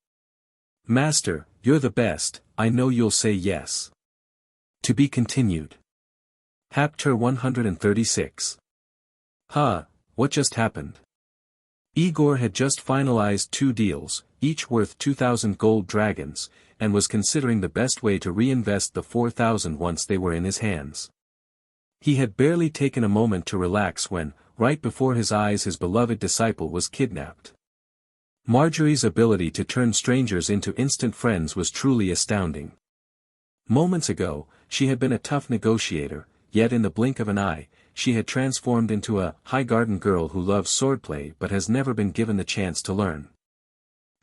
A: Master, you're the best, I know you'll say yes. To be continued. Chapter 136. What just happened? Aegor had just finalized 2 deals, each worth 2,000 gold dragons, and was considering the best way to reinvest the 4,000 once they were in his hands. He had barely taken a moment to relax when, right before his eyes, his beloved disciple was kidnapped. Marjorie's ability to turn strangers into instant friends was truly astounding. Moments ago, she had been a tough negotiator, yet in the blink of an eye, she had transformed into a Highgarden girl who loves swordplay but has never been given the chance to learn.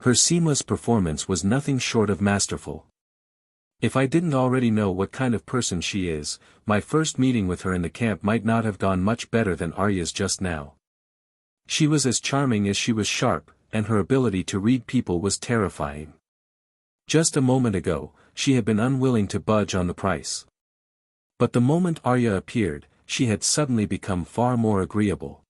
A: Her seamless performance was nothing short of masterful. If I didn't already know what kind of person she is, my first meeting with her in the camp might not have gone much better than Arya's just now. She was as charming as she was sharp, and her ability to read people was terrifying. Just a moment ago, she had been unwilling to budge on the price. But the moment Arya appeared, she had suddenly become far more agreeable.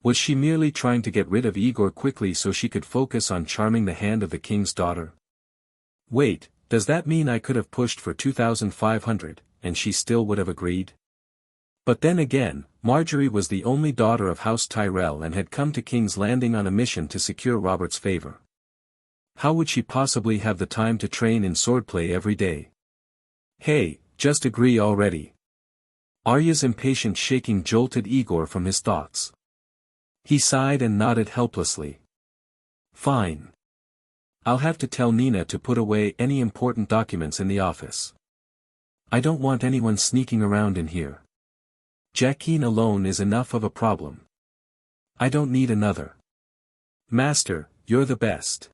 A: Was she merely trying to get rid of Aegor quickly so she could focus on charming the hand of the king's daughter? Wait, does that mean I could have pushed for 2,500, and she still would have agreed? But then again, Marjgerie was the only daughter of House Tyrell and had come to King's Landing on a mission to secure Robert's favor. How would she possibly have the time to train in swordplay every day? Hey, just agree already. Arya's impatient shaking jolted Aegor from his thoughts. He sighed and nodded helplessly. Fine. I'll have to tell Nina to put away any important documents in the office. I don't want anyone sneaking around in here. Jaqen alone is enough of a problem. I don't need another. Master, you're the best.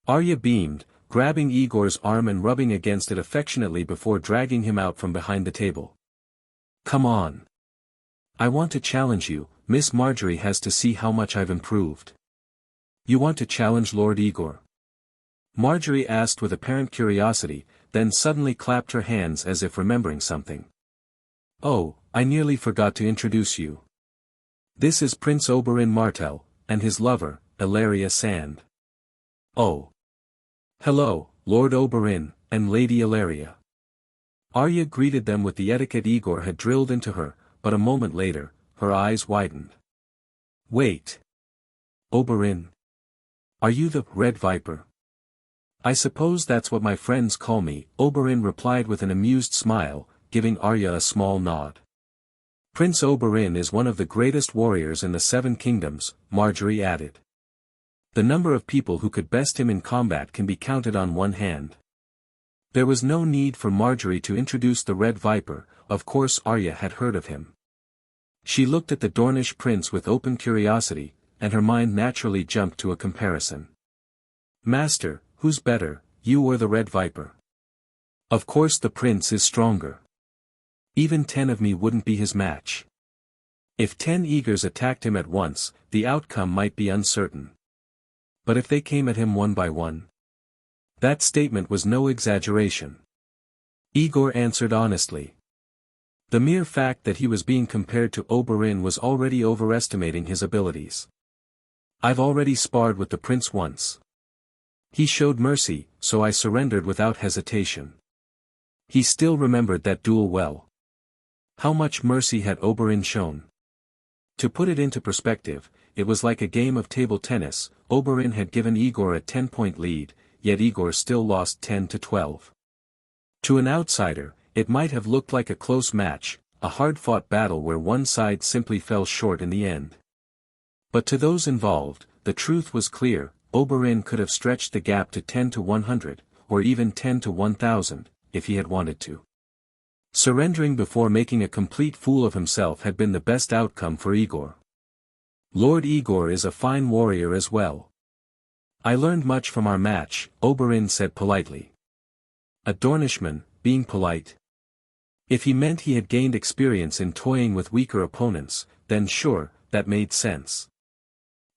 A: Arya beamed, grabbing Aegor's arm and rubbing against it affectionately before dragging him out from behind the table. Come on. I want to challenge you, Miss Marjgerie has to see how much I've improved. You want to challenge Lord Aegor? Marjgerie asked with apparent curiosity, then suddenly clapped her hands as if remembering something. Oh, I nearly forgot to introduce you. This is Prince Oberyn Martell, and his lover, Ellaria Sand. Oh. Hello, Lord Oberyn, and Lady Ellaria. Arya greeted them with the etiquette Aegor had drilled into her, but a moment later, her eyes widened. Wait. Oberyn? Are you the Red Viper? I suppose that's what my friends call me, Oberyn replied with an amused smile, giving Arya a small nod. Prince Oberyn is one of the greatest warriors in the 7 kingdoms, Marjgerie added. The number of people who could best him in combat can be counted on one hand. There was no need for Marjgerie to introduce the Red Viper, of course Arya had heard of him. She looked at the Dornish prince with open curiosity, and her mind naturally jumped to a comparison. Master, who's better, you or the Red Viper? Of course the prince is stronger. Even 10 of me wouldn't be his match. If 10 Aegors attacked him at once, the outcome might be uncertain. But if they came at him one by one? That statement was no exaggeration. Aegor answered honestly. The mere fact that he was being compared to Oberyn was already overestimating his abilities. I've already sparred with the prince once. He showed mercy, so I surrendered without hesitation. He still remembered that duel well. How much mercy had Oberyn shown? To put it into perspective, it was like a game of table tennis. Oberyn had given Aegor a 10-point lead, yet Aegor still lost 10-12. To an outsider, it might have looked like a close match, a hard-fought battle where one side simply fell short in the end. But to those involved, the truth was clear. Oberyn could have stretched the gap to 10-100, or even 10-1000, if he had wanted to. Surrendering before making a complete fool of himself had been the best outcome for Aegor. Lord Aegor is a fine warrior as well. I learned much from our match, Oberyn said politely. A Dornishman, being polite. If he meant he had gained experience in toying with weaker opponents, then sure, that made sense.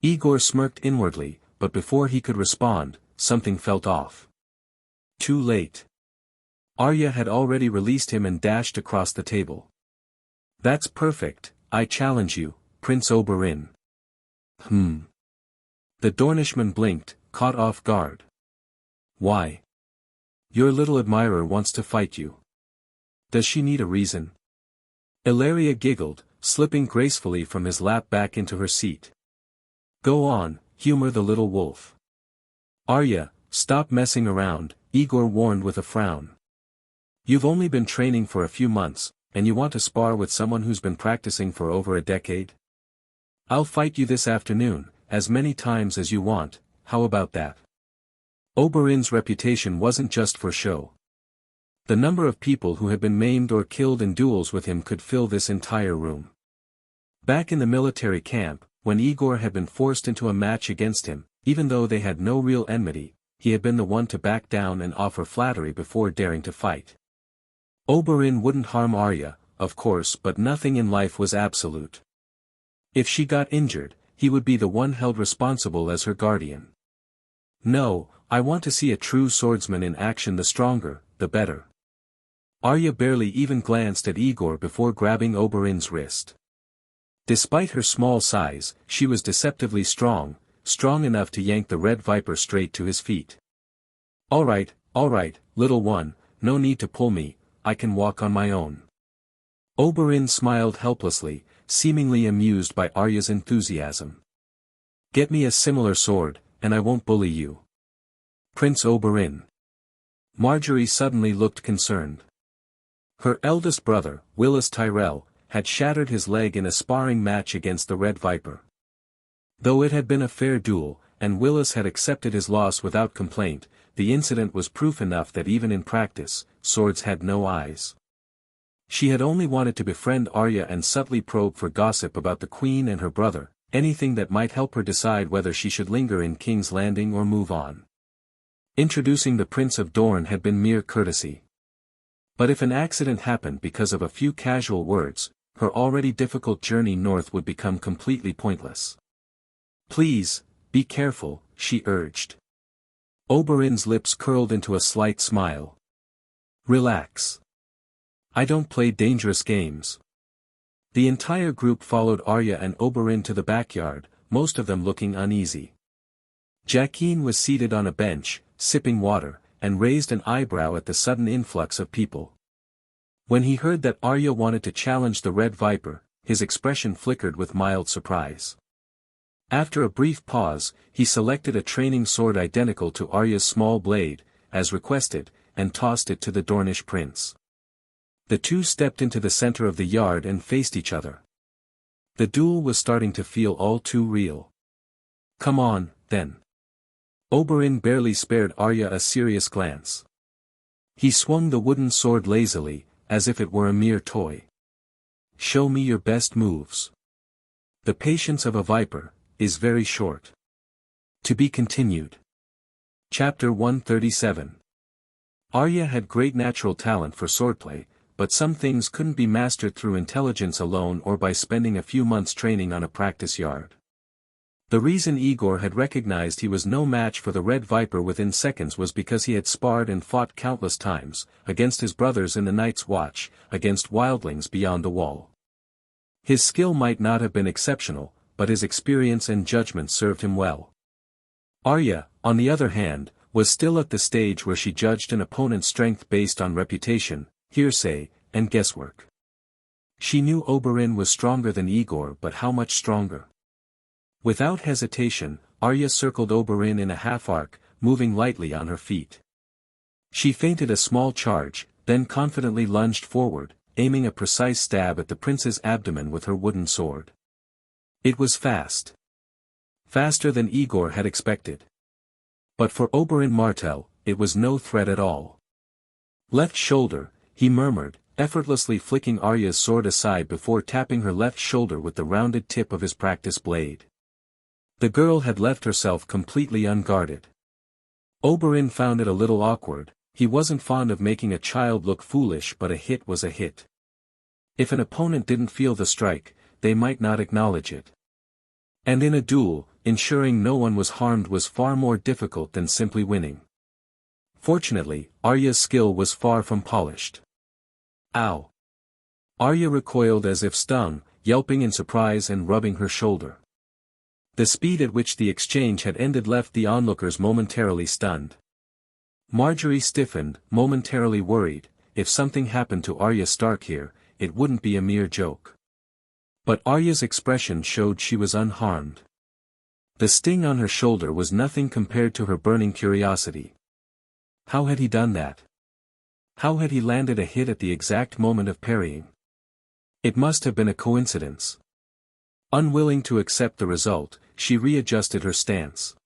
A: Aegor smirked inwardly, but before he could respond, something felt off. Too late. Arya had already released him and dashed across the table. That's perfect, I challenge you, Prince Oberyn. The Dornishman blinked, caught off guard. Why? Your little admirer wants to fight you. Does she need a reason? Illyria giggled, slipping gracefully from his lap back into her seat. Go on, humor the little wolf. Arya, stop messing around, Aegor warned with a frown. You've only been training for a few months, and you want to spar with someone who's been practicing for over a decade? I'll fight you this afternoon, as many times as you want, how about that? Oberyn's reputation wasn't just for show. The number of people who had been maimed or killed in duels with him could fill this entire room. Back in the military camp, when Aegor had been forced into a match against him, even though they had no real enmity, he had been the one to back down and offer flattery before daring to fight. Oberyn wouldn't harm Arya, of course, but nothing in life was absolute. If she got injured, he would be the one held responsible as her guardian. No, I want to see a true swordsman in action, the stronger, the better. Arya barely even glanced at Aegor before grabbing Oberyn's wrist. Despite her small size, she was deceptively strong, strong enough to yank the Red Viper straight to his feet. All right, little one, no need to pull me, I can walk on my own. Oberyn smiled helplessly, seemingly amused by Arya's enthusiasm. Get me a similar sword, and I won't bully you. Prince Oberyn. Marjgerie suddenly looked concerned. Her eldest brother, Willis Tyrell, had shattered his leg in a sparring match against the Red Viper. Though it had been a fair duel, and Willis had accepted his loss without complaint, the incident was proof enough that even in practice, swords had no eyes. She had only wanted to befriend Arya and subtly probe for gossip about the Queen and her brother, anything that might help her decide whether she should linger in King's Landing or move on. Introducing the Prince of Dorne had been mere courtesy. But if an accident happened because of a few casual words, her already difficult journey north would become completely pointless. Please, be careful, she urged. Oberyn's lips curled into a slight smile. Relax. I don't play dangerous games. The entire group followed Arya and Oberyn to the backyard, most of them looking uneasy. Jaqen was seated on a bench, sipping water, and raised an eyebrow at the sudden influx of people. When he heard that Arya wanted to challenge the Red Viper, his expression flickered with mild surprise. After a brief pause, he selected a training sword identical to Arya's small blade, as requested, and tossed it to the Dornish prince. The two stepped into the center of the yard and faced each other. The duel was starting to feel all too real. Come on, then. Oberyn barely spared Arya a serious glance. He swung the wooden sword lazily, as if it were a mere toy. Show me your best moves. The patience of a viper is very short. To be continued. Chapter 137. Arya had great natural talent for swordplay, but some things couldn't be mastered through intelligence alone or by spending a few months training on a practice yard. The reason Aegor had recognized he was no match for the Red Viper within seconds was because he had sparred and fought countless times, against his brothers in the Night's Watch, against wildlings beyond the wall. His skill might not have been exceptional, but his experience and judgment served him well. Arya, on the other hand, was still at the stage where she judged an opponent's strength based on reputation, hearsay, and guesswork. She knew Oberyn was stronger than Aegor, but how much stronger? Without hesitation, Arya circled Oberyn in a half-arc, moving lightly on her feet. She feinted a small charge, then confidently lunged forward, aiming a precise stab at the prince's abdomen with her wooden sword. It was fast. Faster than Aegor had expected. But for Oberyn Martell, it was no threat at all. Left shoulder, he murmured, effortlessly flicking Arya's sword aside before tapping her left shoulder with the rounded tip of his practice blade. The girl had left herself completely unguarded. Oberyn found it a little awkward. He wasn't fond of making a child look foolish, but a hit was a hit. If an opponent didn't feel the strike, they might not acknowledge it. And in a duel, ensuring no one was harmed was far more difficult than simply winning. Fortunately, Arya's skill was far from polished. Ow! Arya recoiled as if stung, yelping in surprise and rubbing her shoulder. The speed at which the exchange had ended left the onlookers momentarily stunned. Marjgerie stiffened, momentarily worried. If something happened to Arya Stark here, it wouldn't be a mere joke. But Arya's expression showed she was unharmed. The sting on her shoulder was nothing compared to her burning curiosity. How had he done that? How had he landed a hit at the exact moment of parrying? It must have been a coincidence. Unwilling to accept the result, she readjusted her stance.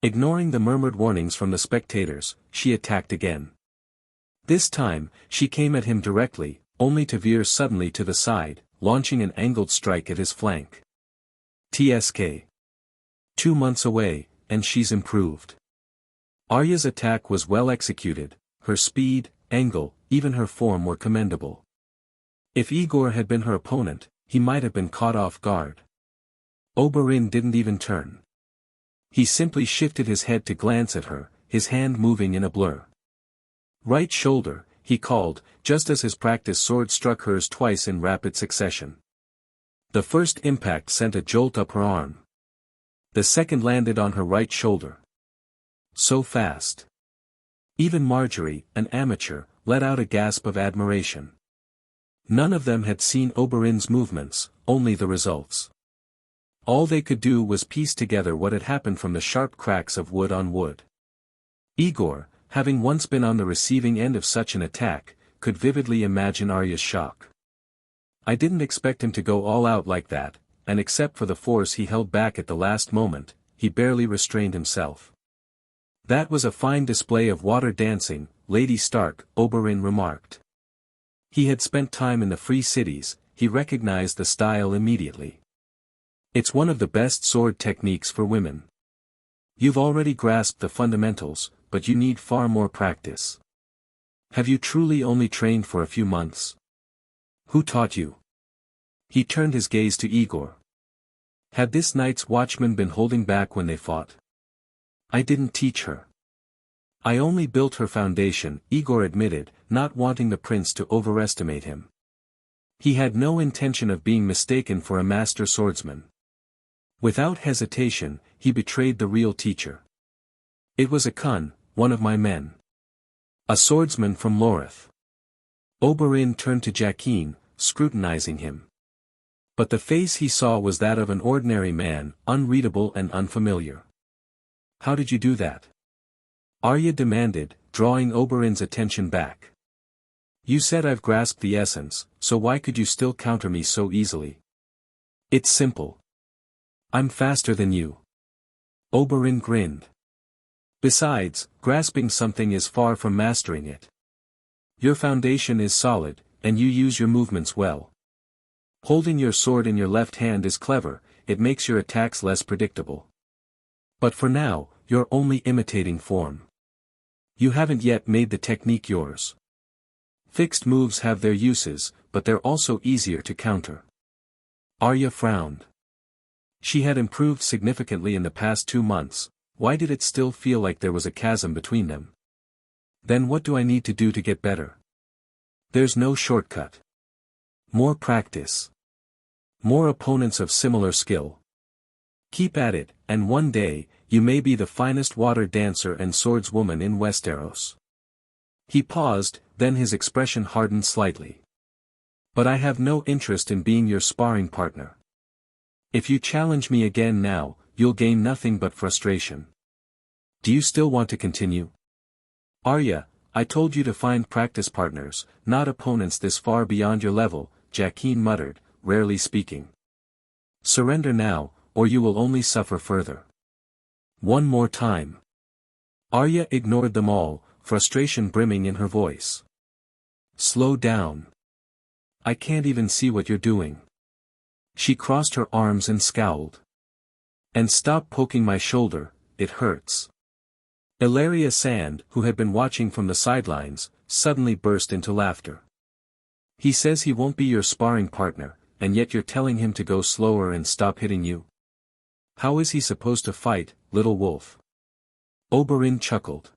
A: Ignoring the murmured warnings from the spectators, she attacked again. This time, she came at him directly, only to veer suddenly to the side, launching an angled strike at his flank. TSK. 2 months away, and she's improved. Arya's attack was well executed, her speed, angle, even her form were commendable. If Aegor had been her opponent, he might have been caught off guard. Oberyn didn't even turn. He simply shifted his head to glance at her, his hand moving in a blur. Right shoulder, he called, just as his practice sword struck hers twice in rapid succession. The first impact sent a jolt up her arm. The second landed on her right shoulder. So fast. Even Marjgerie, an amateur, let out a gasp of admiration. None of them had seen Oberyn's movements, only the results. All they could do was piece together what had happened from the sharp cracks of wood on wood. Aegor, having once been on the receiving end of such an attack, could vividly imagine Arya's shock. I didn't expect him to go all out like that, and except for the force he held back at the last moment, he barely restrained himself. That was a fine display of water dancing, Lady Stark, Oberyn remarked. He had spent time in the Free Cities, he recognized the style immediately. It's one of the best sword techniques for women. You've already grasped the fundamentals, but you need far more practice. Have you truly only trained for a few months? Who taught you? He turned his gaze to Aegor. Had this Night's Watchman been holding back when they fought? I didn't teach her. I only built her foundation, Aegor admitted, not wanting the prince to overestimate him. He had no intention of being mistaken for a master swordsman. Without hesitation, he betrayed the real teacher. It was a Kun, one of my men. A swordsman from Loreth. Oberyn turned to Jaqen, scrutinizing him. But the face he saw was that of an ordinary man, unreadable and unfamiliar. How did you do that? Arya demanded, drawing Oberyn's attention back. You said I've grasped the essence, so why could you still counter me so easily? It's simple. I'm faster than you. Oberyn grinned. Besides, grasping something is far from mastering it. Your foundation is solid, and you use your movements well. Holding your sword in your left hand is clever, it makes your attacks less predictable. But for now, you're only imitating form. You haven't yet made the technique yours. Fixed moves have their uses, but they're also easier to counter. Arya frowned. She had improved significantly in the past 2 months, why did it still feel like there was a chasm between them? Then what do I need to do to get better? There's no shortcut. More practice. More opponents of similar skill. Keep at it, and one day, you may be the finest water dancer and swordswoman in Westeros. He paused, then his expression hardened slightly. But I have no interest in being your sparring partner. If you challenge me again now, you'll gain nothing but frustration. Do you still want to continue? Arya, I told you to find practice partners, not opponents this far beyond your level, Jaqen muttered, rarely speaking. Surrender now, or you will only suffer further. One more time. Arya ignored them all, frustration brimming in her voice. Slow down. I can't even see what you're doing. She crossed her arms and scowled. And stop poking my shoulder, it hurts. Ilaria Sand, who had been watching from the sidelines, suddenly burst into laughter. He says he won't be your sparring partner, and yet you're telling him to go slower and stop hitting you? How is he supposed to fight, little wolf? Oberyn chuckled.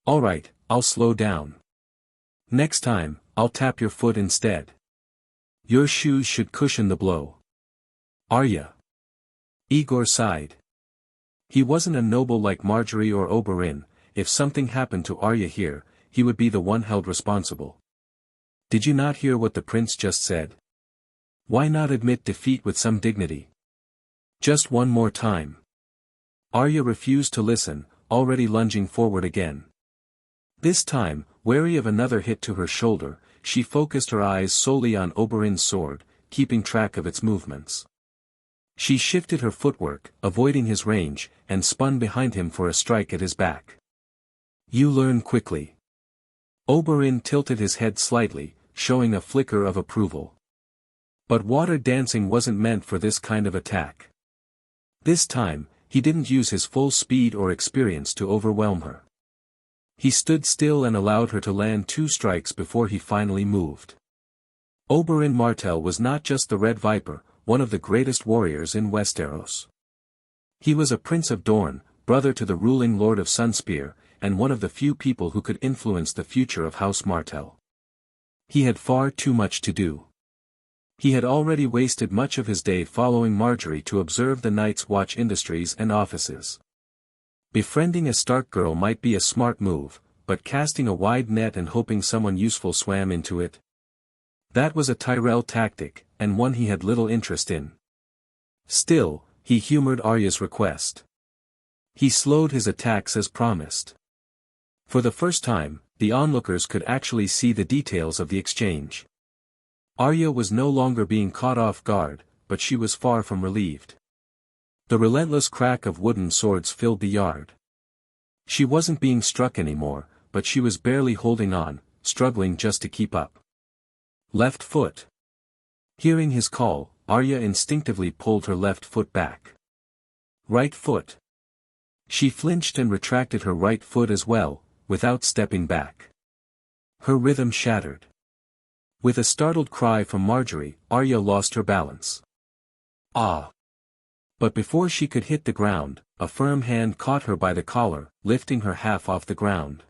A: Alright, I'll slow down. Next time, I'll tap your foot instead. Your shoes should cushion the blow. Arya. Aegor sighed. He wasn't a noble like Marjgerie or Oberyn. If something happened to Arya here, he would be the one held responsible. Did you not hear what the prince just said? Why not admit defeat with some dignity? Just one more time. Arya refused to listen, already lunging forward again. This time, wary of another hit to her shoulder, she focused her eyes solely on Oberyn's sword, keeping track of its movements. She shifted her footwork, avoiding his range, and spun behind him for a strike at his back. You learn quickly. Oberyn tilted his head slightly, showing a flicker of approval. But water dancing wasn't meant for this kind of attack. This time, he didn't use his full speed or experience to overwhelm her. He stood still and allowed her to land 2 strikes before he finally moved. Oberyn Martell was not just the Red Viper, one of the greatest warriors in Westeros. He was a Prince of Dorne, brother to the ruling Lord of Sunspear, and one of the few people who could influence the future of House Martell. He had far too much to do. He had already wasted much of his day following Marjgerie to observe the Night's Watch industries and offices. Befriending a Stark girl might be a smart move, but casting a wide net and hoping someone useful swam into it? That was a Tyrell tactic, and one he had little interest in. Still, he humored Arya's request. He slowed his attacks as promised. For the first time, the onlookers could actually see the details of the exchange. Arya was no longer being caught off guard, but she was far from relieved. The relentless crack of wooden swords filled the yard. She wasn't being struck anymore, but she was barely holding on, struggling just to keep up. Left foot. Hearing his call, Arya instinctively pulled her left foot back. Right foot. She flinched and retracted her right foot as well, without stepping back. Her rhythm shattered. With a startled cry from Marjgerie, Arya lost her balance. Ah! But before she could hit the ground, a firm hand caught her by the collar, lifting her half off the ground.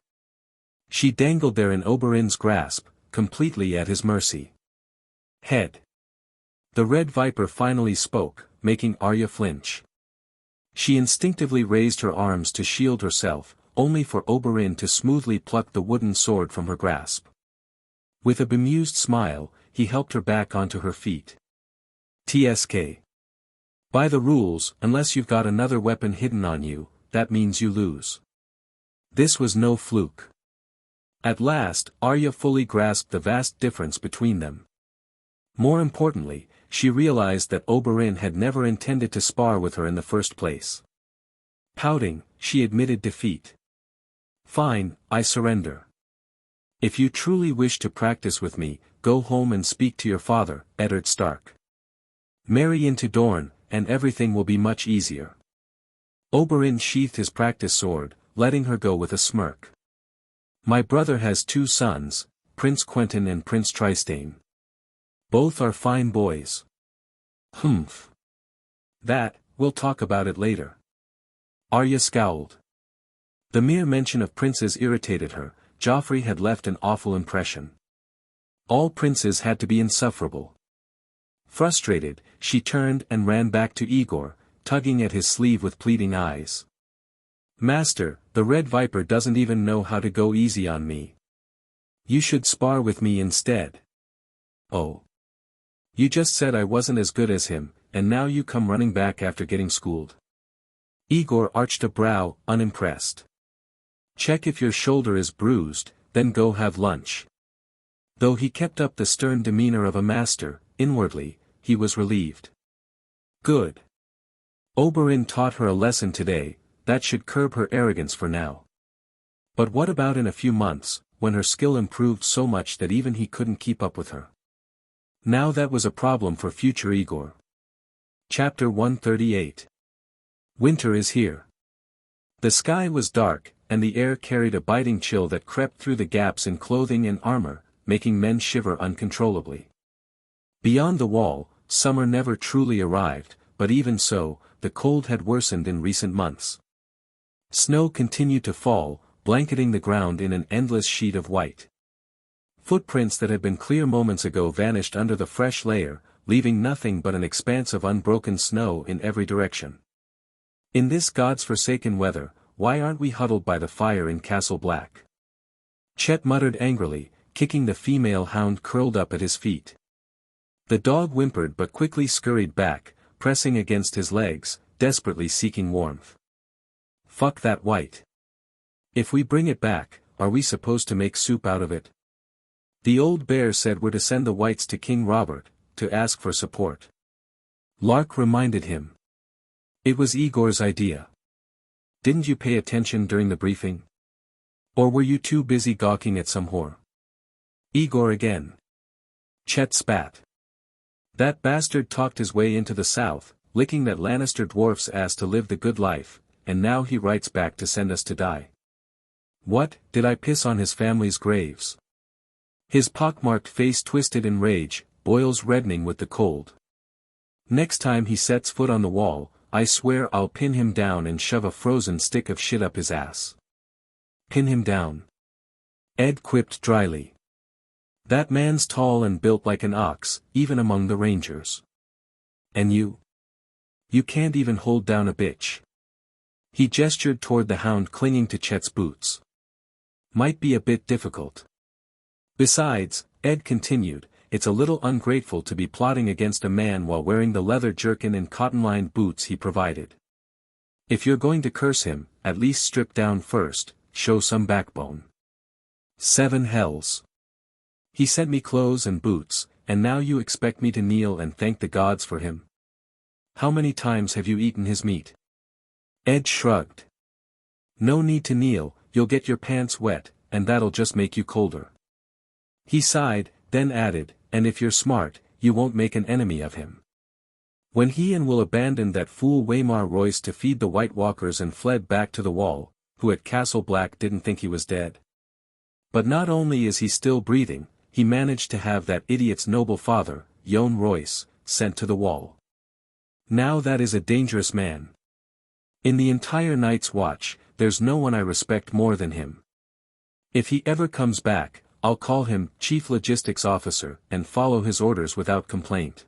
A: She dangled there in Oberyn's grasp, completely at his mercy. Head. The Red Viper finally spoke, making Arya flinch. She instinctively raised her arms to shield herself, only for Oberyn to smoothly pluck the wooden sword from her grasp. With a bemused smile, he helped her back onto her feet. TSK. By the rules, unless you've got another weapon hidden on you, that means you lose. This was no fluke. At last, Arya fully grasped the vast difference between them. More importantly, she realized that Oberyn had never intended to spar with her in the first place. Pouting, she admitted defeat. Fine, I surrender. If you truly wish to practice with me, go home and speak to your father, Eddard Stark. Marry into Dorne, and everything will be much easier. Oberyn sheathed his practice sword, letting her go with a smirk. My brother has 2 sons, Prince Quentyn and Prince Trystane. Both are fine boys. Humph. That, we'll talk about it later. Arya scowled. The mere mention of princes irritated her. Joffrey had left an awful impression. All princes had to be insufferable. Frustrated, she turned and ran back to Aegor, tugging at his sleeve with pleading eyes. Master, the Red Viper doesn't even know how to go easy on me. You should spar with me instead. Oh. You just said I wasn't as good as him, and now you come running back after getting schooled. Aegor arched a brow, unimpressed. Check if your shoulder is bruised, then go have lunch. Though he kept up the stern demeanor of a master, inwardly, he was relieved. Good. Oberyn taught her a lesson today, that should curb her arrogance for now. But what about in a few months, when her skill improved so much that even he couldn't keep up with her? Now that was a problem for future Aegor. Chapter 138. Winter is here. The sky was dark, and the air carried a biting chill that crept through the gaps in clothing and armor, making men shiver uncontrollably. Beyond the wall, summer never truly arrived, but even so, the cold had worsened in recent months. Snow continued to fall, blanketing the ground in an endless sheet of white. Footprints that had been clear moments ago vanished under the fresh layer, leaving nothing but an expanse of unbroken snow in every direction. In this God's-forsaken weather, why aren't we huddled by the fire in Castle Black? Chet muttered angrily, kicking the female hound curled up at his feet. The dog whimpered but quickly scurried back, pressing against his legs, desperately seeking warmth. Fuck that white. If we bring it back, are we supposed to make soup out of it? The old bear said we're to send the whites to King Robert, to ask for support. Lark reminded him. It was Igor's idea. Didn't you pay attention during the briefing? Or were you too busy gawking at some whore? Aegor again. Chet spat. That bastard talked his way into the south, licking that Lannister dwarf's ass to live the good life, and now he writes back to send us to die. What, did I piss on his family's graves? His pockmarked face twisted in rage, boils reddening with the cold. Next time he sets foot on the wall, I swear I'll pin him down and shove a frozen stick of shit up his ass. Pin him down. Ed quipped dryly. That man's tall and built like an ox, even among the rangers. And you? You can't even hold down a bitch. He gestured toward the hound clinging to Chet's boots. Might be a bit difficult. Besides, Ed continued, it's a little ungrateful to be plotting against a man while wearing the leather jerkin and cotton-lined boots he provided. If you're going to curse him, at least strip down first, show some backbone. 7 hells. He sent me clothes and boots, and now you expect me to kneel and thank the gods for him? How many times have you eaten his meat? Ed shrugged. No need to kneel, you'll get your pants wet, and that'll just make you colder. He sighed, then added, and if you're smart, you won't make an enemy of him. When he and Will abandoned that fool Waymar Royce to feed the White Walkers and fled back to the Wall, who at Castle Black didn't think he was dead. But not only is he still breathing, he managed to have that idiot's noble father, Yohn Royce, sent to the Wall. Now that is a dangerous man. In the entire Night's Watch, there's no one I respect more than him. If he ever comes back, I'll call him Chief Logistics Officer and follow his orders without complaint.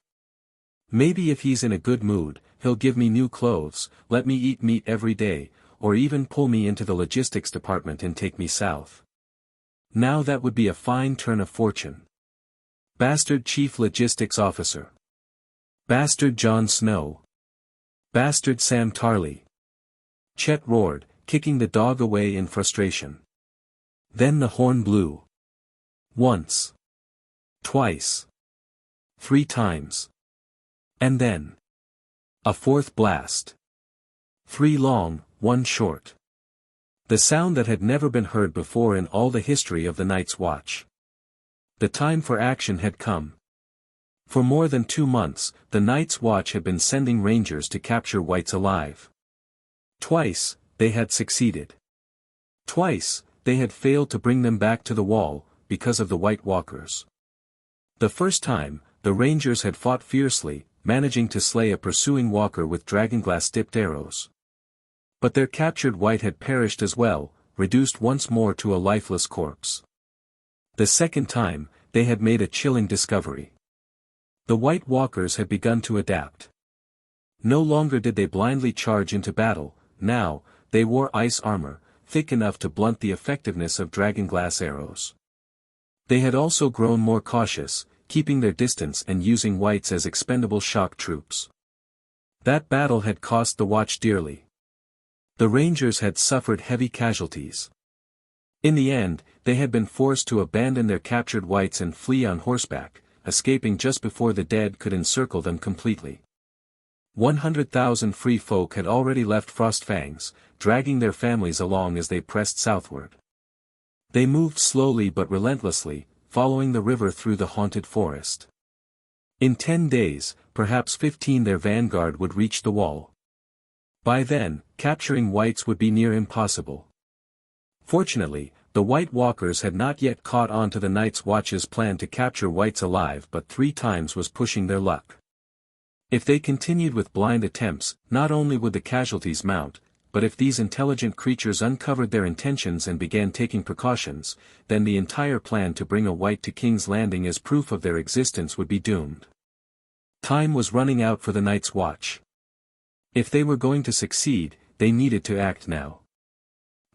A: Maybe if he's in a good mood, he'll give me new clothes, let me eat meat every day, or even pull me into the logistics department and take me south. Now that would be a fine turn of fortune. Bastard Chief Logistics Officer. Bastard Jon Snow. Bastard Sam Tarly. Chet roared, kicking the dog away in frustration. Then the horn blew. Once. Twice. 3 times. And then. A 4th blast. 3 long, one short. The sound that had never been heard before in all the history of the Night's Watch. The time for action had come. For more than 2 months, the Night's Watch had been sending rangers to capture whites alive. Twice, they had succeeded. Twice, they had failed to bring them back to the wall, because of the White Walkers. The first time, the rangers had fought fiercely, managing to slay a pursuing walker with dragonglass-dipped arrows. But their captured white had perished as well, reduced once more to a lifeless corpse. The second time, they had made a chilling discovery. The White Walkers had begun to adapt. No longer did they blindly charge into battle, now, they wore ice armor, thick enough to blunt the effectiveness of dragonglass arrows. They had also grown more cautious, keeping their distance and using whites as expendable shock troops. That battle had cost the Watch dearly. The Rangers had suffered heavy casualties. In the end, they had been forced to abandon their captured whites and flee on horseback, escaping just before the dead could encircle them completely. 100,000 free folk had already left Frostfangs, dragging their families along as they pressed southward. They moved slowly but relentlessly, following the river through the haunted forest. In 10 days, perhaps 15, their vanguard would reach the wall. By then, capturing whites would be near impossible. Fortunately, the White Walkers had not yet caught on to the Night's Watch's plan to capture whites alive, but 3 times was pushing their luck. If they continued with blind attempts, not only would the casualties mount, but if these intelligent creatures uncovered their intentions and began taking precautions, then the entire plan to bring a white to King's Landing as proof of their existence would be doomed. Time was running out for the Night's Watch. If they were going to succeed, they needed to act now.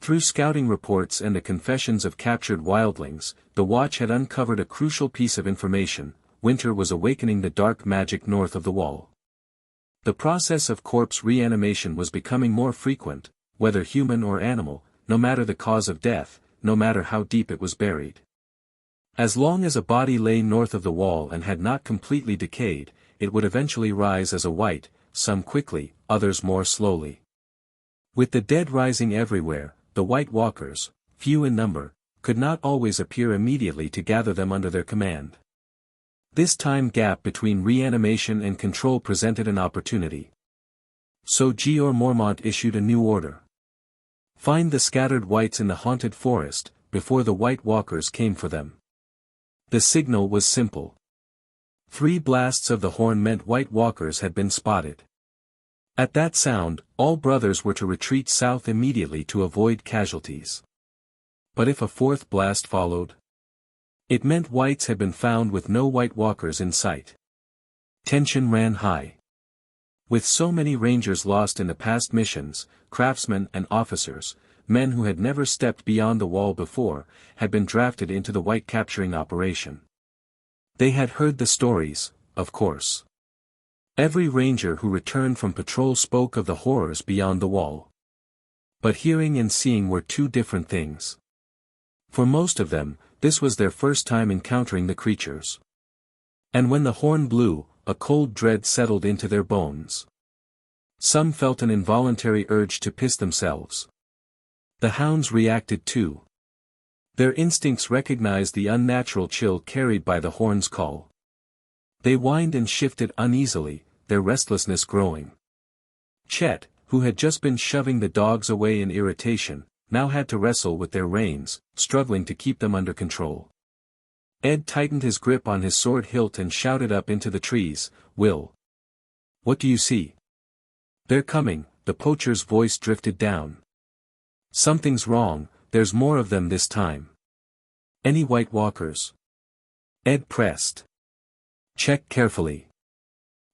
A: Through scouting reports and the confessions of captured wildlings, the Watch had uncovered a crucial piece of information: winter was awakening the dark magic north of the wall. The process of corpse reanimation was becoming more frequent, whether human or animal, no matter the cause of death, no matter how deep it was buried. As long as a body lay north of the wall and had not completely decayed, it would eventually rise as a white, some quickly, others more slowly. With the dead rising everywhere, the White Walkers, few in number, could not always appear immediately to gather them under their command. This time gap between reanimation and control presented an opportunity. So Jeor Mormont issued a new order. Find the scattered whites in the haunted forest, before the White Walkers came for them. The signal was simple. 3 blasts of the horn meant White Walkers had been spotted. At that sound, all brothers were to retreat south immediately to avoid casualties. But if a 4th blast followed? It meant whites had been found with no White Walkers in sight. Tension ran high. With so many rangers lost in the past missions, craftsmen and officers, men who had never stepped beyond the wall before, had been drafted into the white capturing operation. They had heard the stories, of course. Every ranger who returned from patrol spoke of the horrors beyond the wall. But hearing and seeing were 2 different things. For most of them, this was their first time encountering the creatures. And when the horn blew, a cold dread settled into their bones. Some felt an involuntary urge to piss themselves. The hounds reacted too. Their instincts recognized the unnatural chill carried by the horn's call. They whined and shifted uneasily, their restlessness growing. Chet, who had just been shoving the dogs away in irritation, now had to wrestle with their reins, struggling to keep them under control. Ed tightened his grip on his sword hilt and shouted up into the trees, "Will! What do you see?" "They're coming," the poacher's voice drifted down. "Something's wrong, there's more of them this time." "Any White Walkers?" Ed pressed. "Check carefully.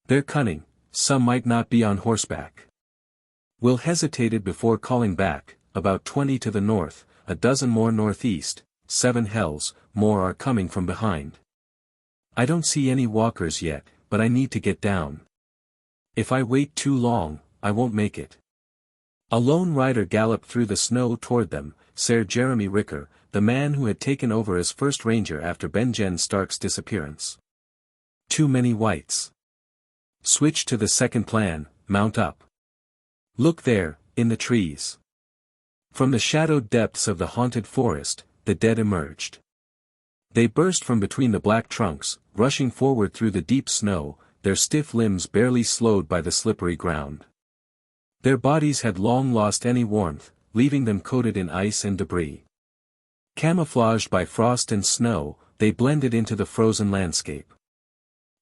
A: They're cunning, some might not be on horseback." Will hesitated before calling back, "About 20 to the north, a dozen more northeast, 7 hells, more are coming from behind. I don't see any walkers yet, but I need to get down. If I wait too long, I won't make it." A lone rider galloped through the snow toward them, Ser Jeremy Ricker, the man who had taken over as first ranger after Benjen Stark's disappearance. "Too many whites. Switch to the second plan, mount up. Look there," in the trees. From the shadowed depths of the haunted forest, the dead emerged. They burst from between the black trunks, rushing forward through the deep snow, their stiff limbs barely slowed by the slippery ground. Their bodies had long lost any warmth, leaving them coated in ice and debris. Camouflaged by frost and snow, they blended into the frozen landscape.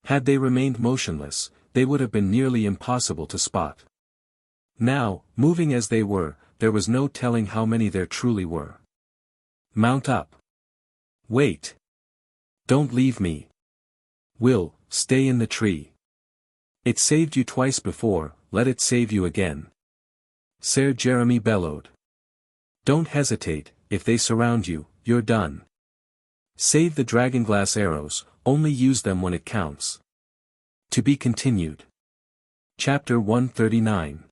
A: Had they remained motionless, they would have been nearly impossible to spot. Now, moving as they were, there was no telling how many there truly were. Mount up. Wait. Don't leave me. Will, stay in the tree. It saved you twice before, let it save you again. Ser Jeremy bellowed. Don't hesitate, if they surround you, you're done. Save the dragonglass arrows, only use them when it counts. To be continued. Chapter 139.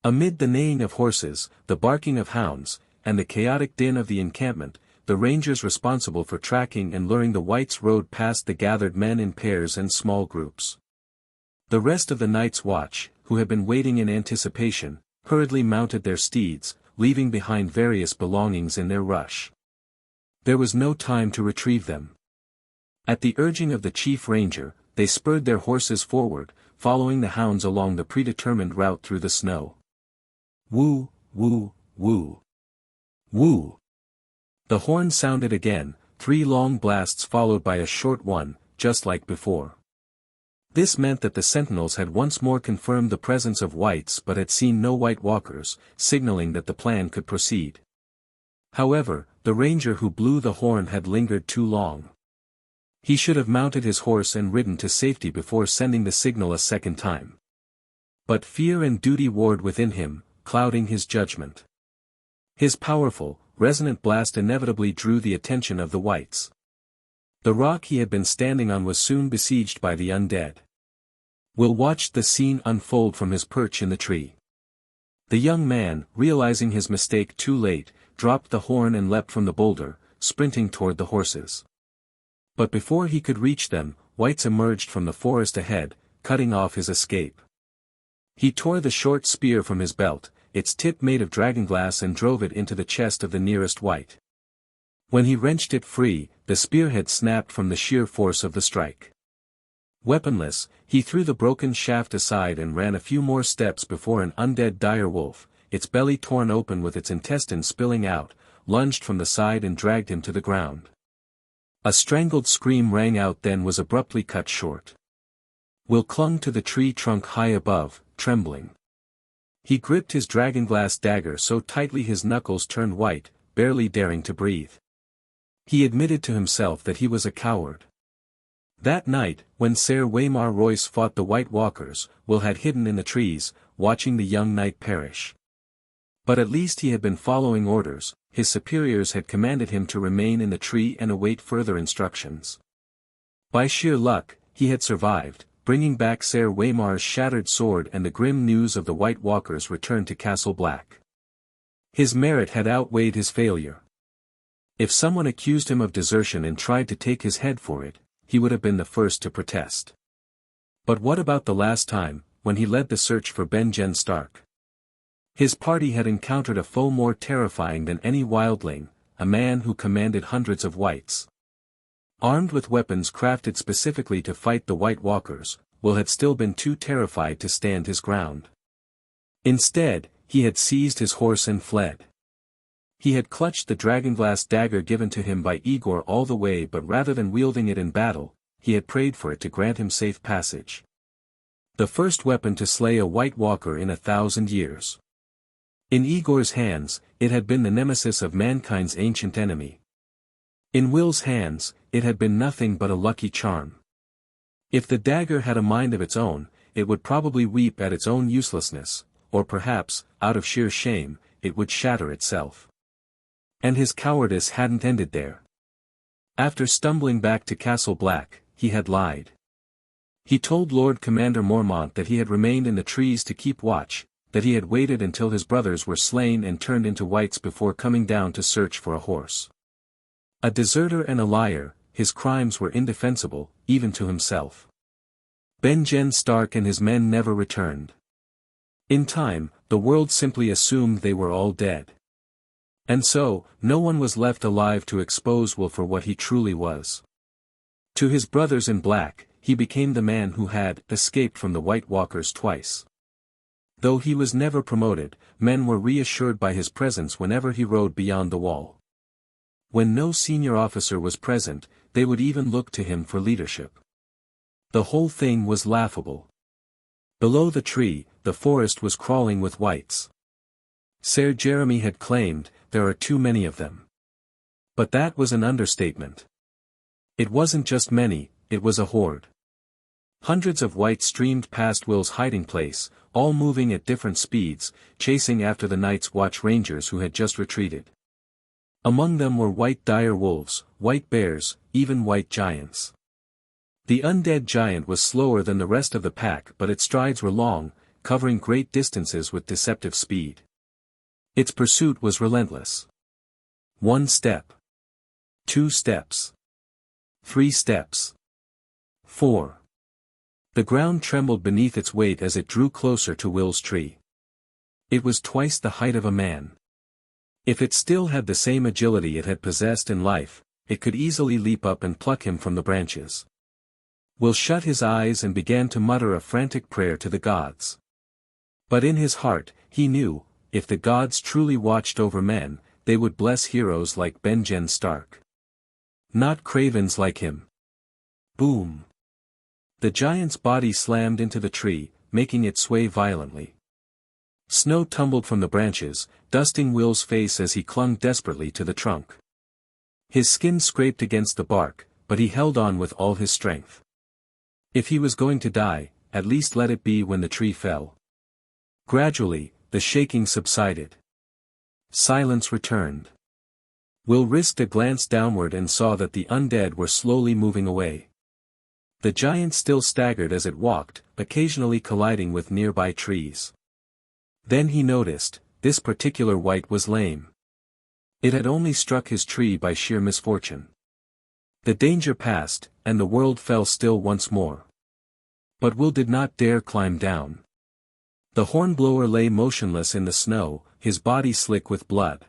A: Amid the neighing of horses, the barking of hounds, and the chaotic din of the encampment, the rangers responsible for tracking and luring the whites rode past the gathered men in pairs and small groups. The rest of the night's watch, who had been waiting in anticipation, hurriedly mounted their steeds, leaving behind various belongings in their rush. There was no time to retrieve them. At the urging of the chief ranger, they spurred their horses forward, following the hounds along the predetermined route through the snow. Woo, woo, woo. Woo. The horn sounded again, 3 long blasts followed by a short one, just like before. This meant that the sentinels had once more confirmed the presence of whites but had seen no white walkers, signaling that the plan could proceed. However, the ranger who blew the horn had lingered too long. He should have mounted his horse and ridden to safety before sending the signal a second time. But fear and duty warred within him, clouding his judgment. His powerful, resonant blast inevitably drew the attention of the whites. The rock he had been standing on was soon besieged by the undead. Will watched the scene unfold from his perch in the tree. The young man, realizing his mistake too late, dropped the horn and leapt from the boulder, sprinting toward the horses. But before he could reach them, whites emerged from the forest ahead, cutting off his escape. He tore the short spear from his belt, its tip made of dragonglass, and drove it into the chest of the nearest white. When he wrenched it free, the spearhead snapped from the sheer force of the strike. Weaponless, he threw the broken shaft aside and ran a few more steps before an undead dire wolf, its belly torn open with its intestines spilling out, lunged from the side and dragged him to the ground. A strangled scream rang out, then was abruptly cut short. Will clung to the tree trunk high above, trembling. He gripped his dragonglass dagger so tightly his knuckles turned white, barely daring to breathe. He admitted to himself that he was a coward. That night, when Ser Waymar Royce fought the White Walkers, Will had hidden in the trees, watching the young knight perish. But at least he had been following orders, his superiors had commanded him to remain in the tree and await further instructions. By sheer luck, he had survived, bringing back Ser Waymar's shattered sword, and the grim news of the White Walkers' return to Castle Black. His merit had outweighed his failure. If someone accused him of desertion and tried to take his head for it, he would have been the first to protest. But what about the last time, when he led the search for Benjen Stark? His party had encountered a foe more terrifying than any wildling, a man who commanded hundreds of whites. Armed with weapons crafted specifically to fight the White Walkers, Will had still been too terrified to stand his ground. Instead, he had seized his horse and fled. He had clutched the dragonglass dagger given to him by Aegor all the way, but rather than wielding it in battle, he had prayed for it to grant him safe passage. The first weapon to slay a White Walker in 1,000 years. In Aegor's hands, it had been the nemesis of mankind's ancient enemy. In Will's hands, it had been nothing but a lucky charm. If the dagger had a mind of its own, it would probably weep at its own uselessness, or perhaps, out of sheer shame, it would shatter itself. And his cowardice hadn't ended there. After stumbling back to Castle Black, he had lied. He told Lord Commander Mormont that he had remained in the trees to keep watch, that he had waited until his brothers were slain and turned into whites before coming down to search for a horse. A deserter and a liar, his crimes were indefensible, even to himself. Benjen Stark and his men never returned. In time, the world simply assumed they were all dead. And so, no one was left alive to expose Will for what he truly was. To his brothers in black, he became the man who had escaped from the White Walkers twice. Though he was never promoted, men were reassured by his presence whenever he rode beyond the wall. When no senior officer was present, they would even look to him for leadership. The whole thing was laughable. Below the tree, the forest was crawling with whites. Ser Jeremy had claimed, "There are too many of them." But that was an understatement. It wasn't just many, it was a horde. Hundreds of whites streamed past Will's hiding place, all moving at different speeds, chasing after the Night's Watch Rangers who had just retreated. Among them were white dire wolves, white bears, even white giants. The undead giant was slower than the rest of the pack, but its strides were long, covering great distances with deceptive speed. Its pursuit was relentless. 1 step. 2 steps. 3 steps. 4. The ground trembled beneath its weight as it drew closer to Will's tree. It was twice the height of a man. If it still had the same agility it had possessed in life, it could easily leap up and pluck him from the branches. Will shut his eyes and began to mutter a frantic prayer to the gods. But in his heart, he knew, if the gods truly watched over men, they would bless heroes like Benjen Stark. Not cravens like him. Boom. The giant's body slammed into the tree, making it sway violently. Snow tumbled from the branches, dusting Will's face as he clung desperately to the trunk. His skin scraped against the bark, but he held on with all his strength. If he was going to die, at least let it be when the tree fell. Gradually, the shaking subsided. Silence returned. Will risked a glance downward and saw that the undead were slowly moving away. The giant still staggered as it walked, occasionally colliding with nearby trees. Then he noticed, this particular wight was lame. It had only struck his tree by sheer misfortune. The danger passed, and the world fell still once more. But Will did not dare climb down. The hornblower lay motionless in the snow, his body slick with blood.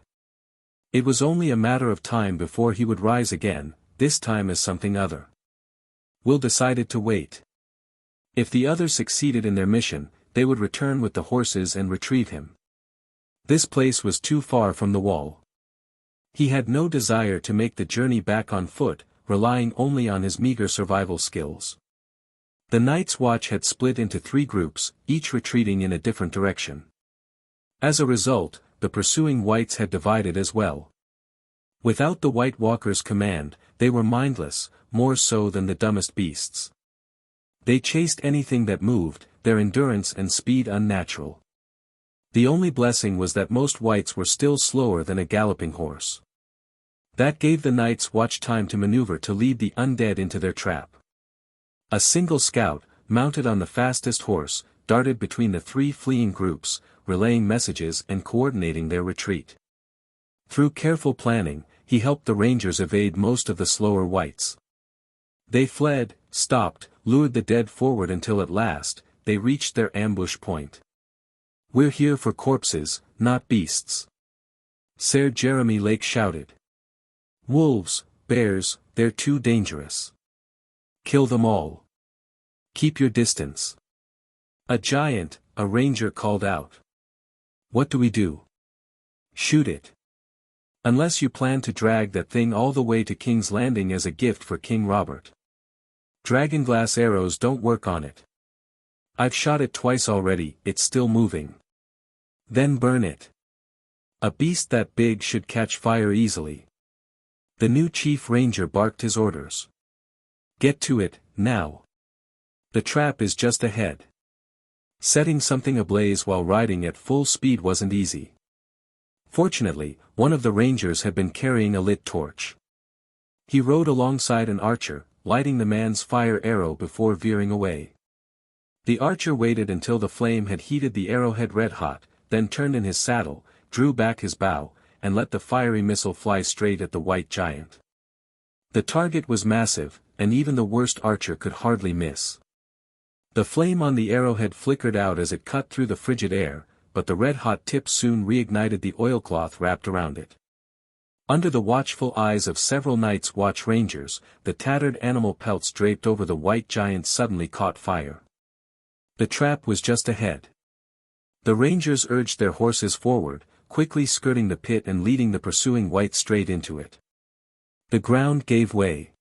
A: It was only a matter of time before he would rise again, this time as something other. Will decided to wait. If the others succeeded in their mission, they would return with the horses and retrieve him. This place was too far from the wall. He had no desire to make the journey back on foot, relying only on his meager survival skills. The Night's Watch had split into 3 groups, each retreating in a different direction. As a result, the pursuing whites had divided as well. Without the White Walkers' command, they were mindless, more so than the dumbest beasts. They chased anything that moved, their endurance and speed unnatural. The only blessing was that most whites were still slower than a galloping horse. That gave the Night's Watch time to maneuver to lead the undead into their trap. A single scout, mounted on the fastest horse, darted between the 3 fleeing groups, relaying messages and coordinating their retreat. Through careful planning, he helped the rangers evade most of the slower whites. They fled, stopped, lured the dead forward until at last, they reached their ambush point. "We're here for corpses, not beasts," Ser Jeremy Lake shouted. "Wolves, bears, they're too dangerous. Kill them all. Keep your distance." A giant, a ranger called out. "What do we do?" "Shoot it. Unless you plan to drag that thing all the way to King's Landing as a gift for King Robert. Dragonglass arrows don't work on it. I've shot it twice already, it's still moving. Then burn it. A beast that big should catch fire easily." The new chief ranger barked his orders. "Get to it, now. The trap is just ahead." Setting something ablaze while riding at full speed wasn't easy. Fortunately, one of the rangers had been carrying a lit torch. He rode alongside an archer, lighting the man's fire arrow before veering away. The archer waited until the flame had heated the arrowhead red-hot, then turned in his saddle, drew back his bow, and let the fiery missile fly straight at the white giant. The target was massive, and even the worst archer could hardly miss. The flame on the arrowhead flickered out as it cut through the frigid air, but the red-hot tip soon reignited the oilcloth wrapped around it. Under the watchful eyes of several Night's Watch Rangers, the tattered animal pelts draped over the white giant suddenly caught fire. The trap was just ahead. The Rangers urged their horses forward, quickly skirting the pit and leading the pursuing white straight into it. The ground gave way.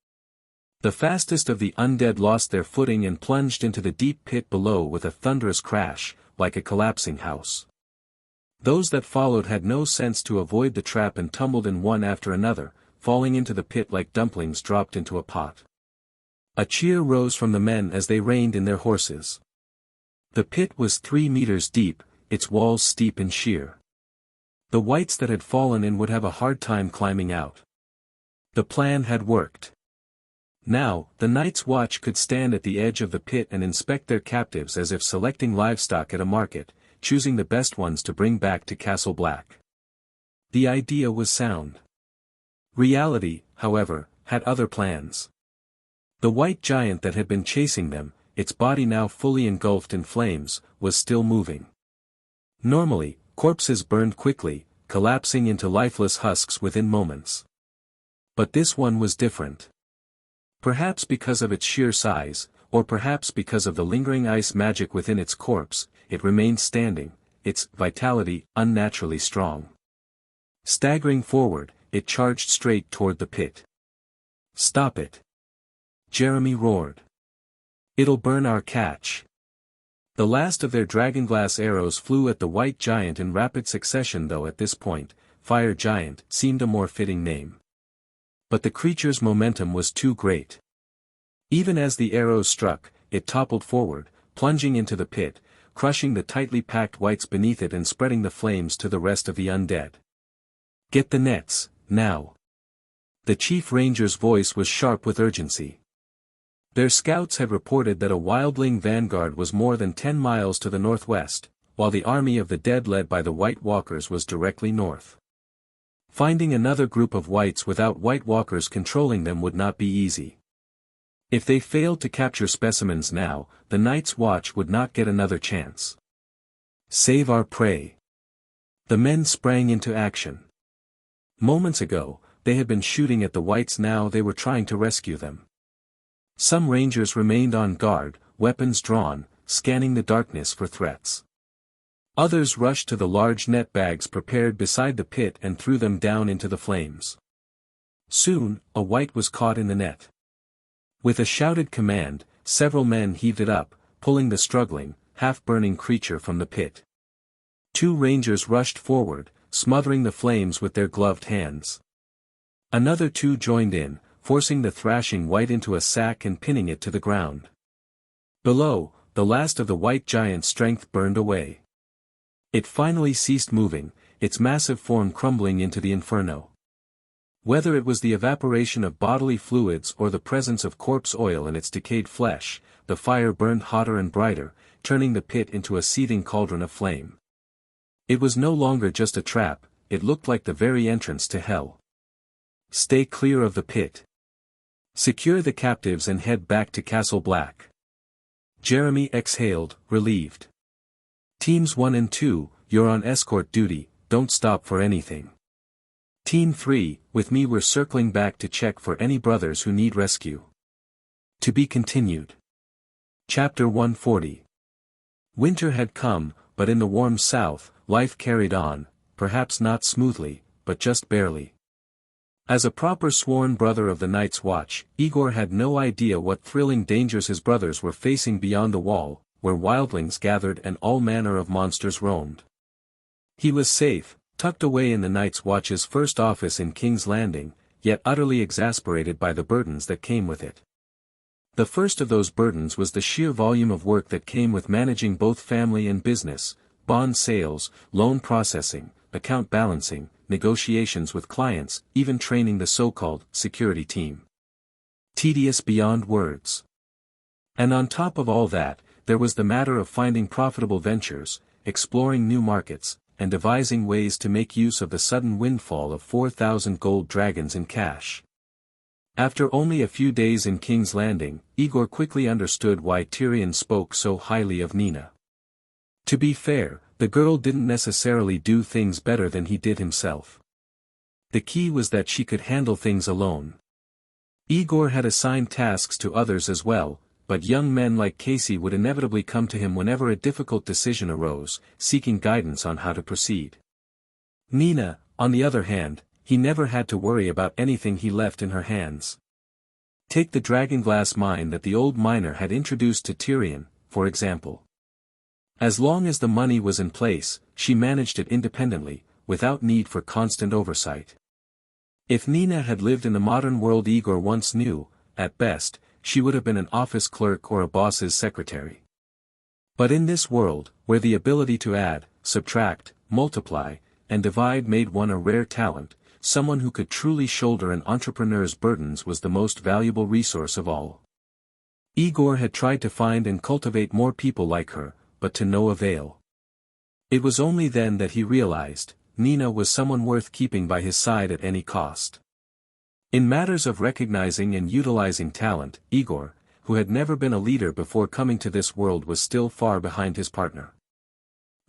A: The fastest of the undead lost their footing and plunged into the deep pit below with a thunderous crash, like a collapsing house. Those that followed had no sense to avoid the trap and tumbled in one after another, falling into the pit like dumplings dropped into a pot. A cheer rose from the men as they reined in their horses. The pit was 3 meters deep, its walls steep and sheer. The whites that had fallen in would have a hard time climbing out. The plan had worked. Now, the Night's Watch could stand at the edge of the pit and inspect their captives as if selecting livestock at a market, choosing the best ones to bring back to Castle Black. The idea was sound. Reality, however, had other plans. The white giant that had been chasing them, its body now fully engulfed in flames, was still moving. Normally, corpses burned quickly, collapsing into lifeless husks within moments. But this one was different. Perhaps because of its sheer size, or perhaps because of the lingering ice magic within its corpse, it remained standing, its vitality unnaturally strong. Staggering forward, it charged straight toward the pit. "Stop it!" Jeremy roared. "It'll burn our catch." The last of their dragonglass arrows flew at the white giant in rapid succession, though at this point, Fire Giant seemed a more fitting name. But the creature's momentum was too great. Even as the arrows struck, it toppled forward, plunging into the pit, crushing the tightly packed whites beneath it and spreading the flames to the rest of the undead. "Get the nets, now!" The Chief Ranger's voice was sharp with urgency. Their scouts had reported that a wildling vanguard was more than 10 miles to the northwest, while the army of the dead led by the White Walkers was directly north. Finding another group of whites without White Walkers controlling them would not be easy. If they failed to capture specimens now, the Night's Watch would not get another chance. "Save our prey." The men sprang into action. Moments ago, they had been shooting at the whites, now they were trying to rescue them. Some rangers remained on guard, weapons drawn, scanning the darkness for threats. Others rushed to the large net bags prepared beside the pit and threw them down into the flames. Soon, a white was caught in the net. With a shouted command, several men heaved it up, pulling the struggling, half-burning creature from the pit. 2 rangers rushed forward, smothering the flames with their gloved hands. Another 2 joined in, forcing the thrashing white into a sack and pinning it to the ground. Below, the last of the white giant's strength burned away. It finally ceased moving, its massive form crumbling into the inferno. Whether it was the evaporation of bodily fluids or the presence of corpse oil in its decayed flesh, the fire burned hotter and brighter, turning the pit into a seething cauldron of flame. It was no longer just a trap, it looked like the very entrance to hell. "Stay clear of the pit. Secure the captives and head back to Castle Black." Jeremy exhaled, relieved. "Teams 1 and 2, you're on escort duty, don't stop for anything. Team 3, with me, we're circling back to check for any brothers who need rescue." To be continued. Chapter 140. Winter had come, but in the warm south, life carried on, perhaps not smoothly, but just barely. As a proper sworn brother of the Night's Watch, Aegor had no idea what thrilling dangers his brothers were facing beyond the wall, where wildlings gathered and all manner of monsters roamed. He was safe, tucked away in the Night's Watch's first office in King's Landing, yet utterly exasperated by the burdens that came with it. The first of those burdens was the sheer volume of work that came with managing both family and business, bond sales, loan processing, account balancing, negotiations with clients, even training the so-called security team. Tedious beyond words. And on top of all that, there was the matter of finding profitable ventures, exploring new markets, and devising ways to make use of the sudden windfall of 4,000 gold dragons in cash. After only a few days in King's Landing, Aegor quickly understood why Tyrion spoke so highly of Nina. To be fair, the girl didn't necessarily do things better than he did himself. The key was that she could handle things alone. Aegor had assigned tasks to others as well, but young men like Casey would inevitably come to him whenever a difficult decision arose, seeking guidance on how to proceed. Nina, on the other hand, he never had to worry about anything he left in her hands. Take the dragonglass mine that the old miner had introduced to Tyrion, for example. As long as the money was in place, she managed it independently, without need for constant oversight. If Nina had lived in the modern world Aegor once knew, at best, she would have been an office clerk or a boss's secretary. But in this world, where the ability to add, subtract, multiply, and divide made one a rare talent, someone who could truly shoulder an entrepreneur's burdens was the most valuable resource of all. Aegor had tried to find and cultivate more people like her, but to no avail. It was only then that he realized, Nina was someone worth keeping by his side at any cost. In matters of recognizing and utilizing talent, Aegor, who had never been a leader before coming to this world, was still far behind his partner.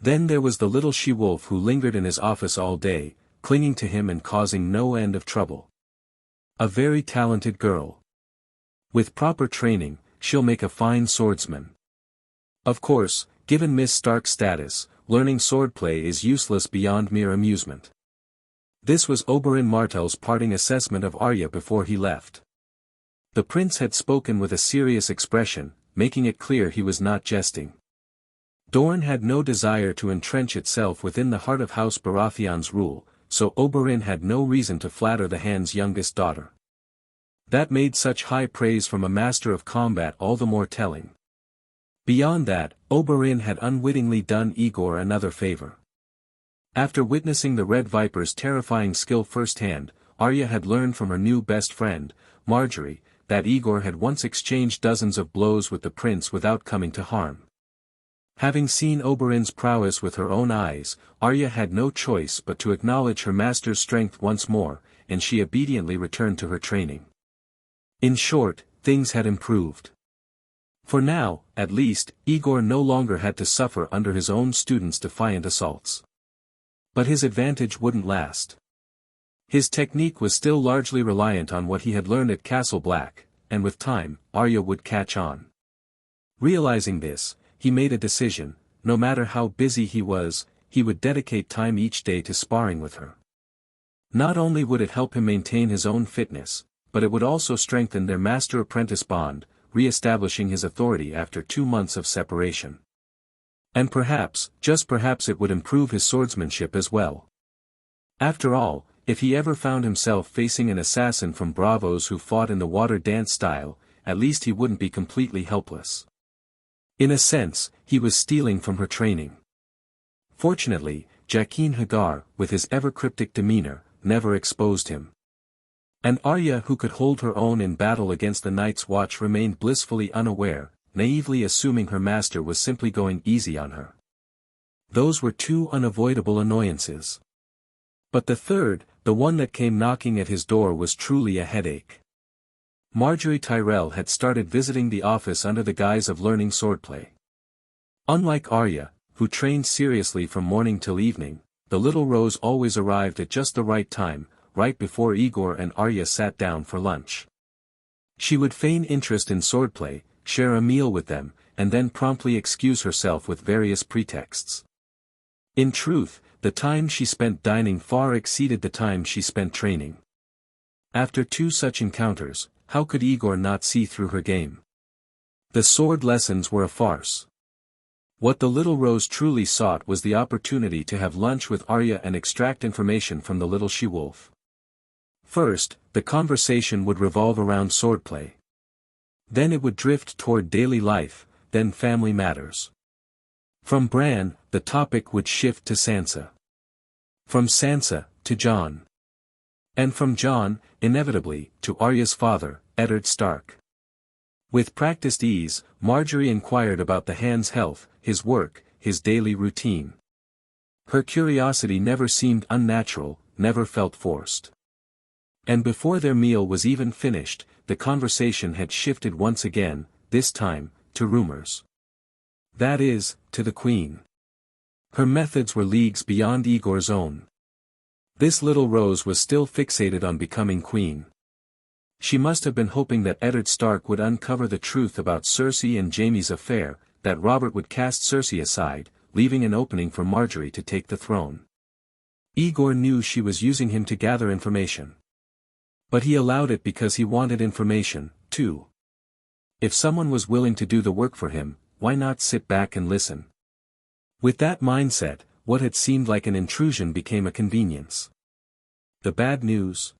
A: Then there was the little she-wolf who lingered in his office all day, clinging to him and causing no end of trouble. A very talented girl. With proper training, she'll make a fine swordsman. Of course, given Miss Stark's status, learning swordplay is useless beyond mere amusement. This was Oberyn Martell's parting assessment of Arya before he left. The prince had spoken with a serious expression, making it clear he was not jesting. Dorne had no desire to entrench itself within the heart of House Baratheon's rule, so Oberyn had no reason to flatter the Hand's youngest daughter. That made such high praise from a master of combat all the more telling. Beyond that, Oberyn had unwittingly done Aegor another favor. After witnessing the Red Viper's terrifying skill firsthand, Arya had learned from her new best friend, Marjgerie, that Aegor had once exchanged dozens of blows with the prince without coming to harm. Having seen Oberyn's prowess with her own eyes, Arya had no choice but to acknowledge her master's strength once more, and she obediently returned to her training. In short, things had improved. For now, at least, Aegor no longer had to suffer under his own students' defiant assaults. But his advantage wouldn't last. His technique was still largely reliant on what he had learned at Castle Black, and with time, Arya would catch on. Realizing this, he made a decision: no matter how busy he was, he would dedicate time each day to sparring with her. Not only would it help him maintain his own fitness, but it would also strengthen their master-apprentice bond, re-establishing his authority after 2 months of separation. And perhaps, just perhaps, it would improve his swordsmanship as well. After all, if he ever found himself facing an assassin from Braavos who fought in the water dance style, at least he wouldn't be completely helpless. In a sense, he was stealing from her training. Fortunately, Jaqen H'ghar, with his ever-cryptic demeanor, never exposed him. And Arya, who could hold her own in battle against the Night's Watch, remained blissfully unaware, naively assuming her master was simply going easy on her. Those were 2 unavoidable annoyances. But the third, the one that came knocking at his door, was truly a headache. Marjgerie Tyrell had started visiting the office under the guise of learning swordplay. Unlike Arya, who trained seriously from morning till evening, the little Rose always arrived at just the right time, right before Aegor and Arya sat down for lunch. She would feign interest in swordplay, share a meal with them, and then promptly excuse herself with various pretexts. In truth, the time she spent dining far exceeded the time she spent training. After 2 such encounters, how could Aegor not see through her game? The sword lessons were a farce. What the little Rose truly sought was the opportunity to have lunch with Arya and extract information from the little she-wolf. First, the conversation would revolve around swordplay. Then it would drift toward daily life, then family matters. From Bran, the topic would shift to Sansa. From Sansa, to Jon. And from Jon, inevitably, to Arya's father, Eddard Stark. With practiced ease, Marjgerie inquired about the Hand's health, his work, his daily routine. Her curiosity never seemed unnatural, never felt forced. And before their meal was even finished, the conversation had shifted once again, this time, to rumors. That is, to the queen. Her methods were leagues beyond Aegor's own. This little Rose was still fixated on becoming queen. She must have been hoping that Eddard Stark would uncover the truth about Cersei and Jaime's affair, that Robert would cast Cersei aside, leaving an opening for Marjgerie to take the throne. Aegor knew she was using him to gather information. But he allowed it because he wanted information, too. If someone was willing to do the work for him, why not sit back and listen? With that mindset, what had seemed like an intrusion became a convenience. The bad news?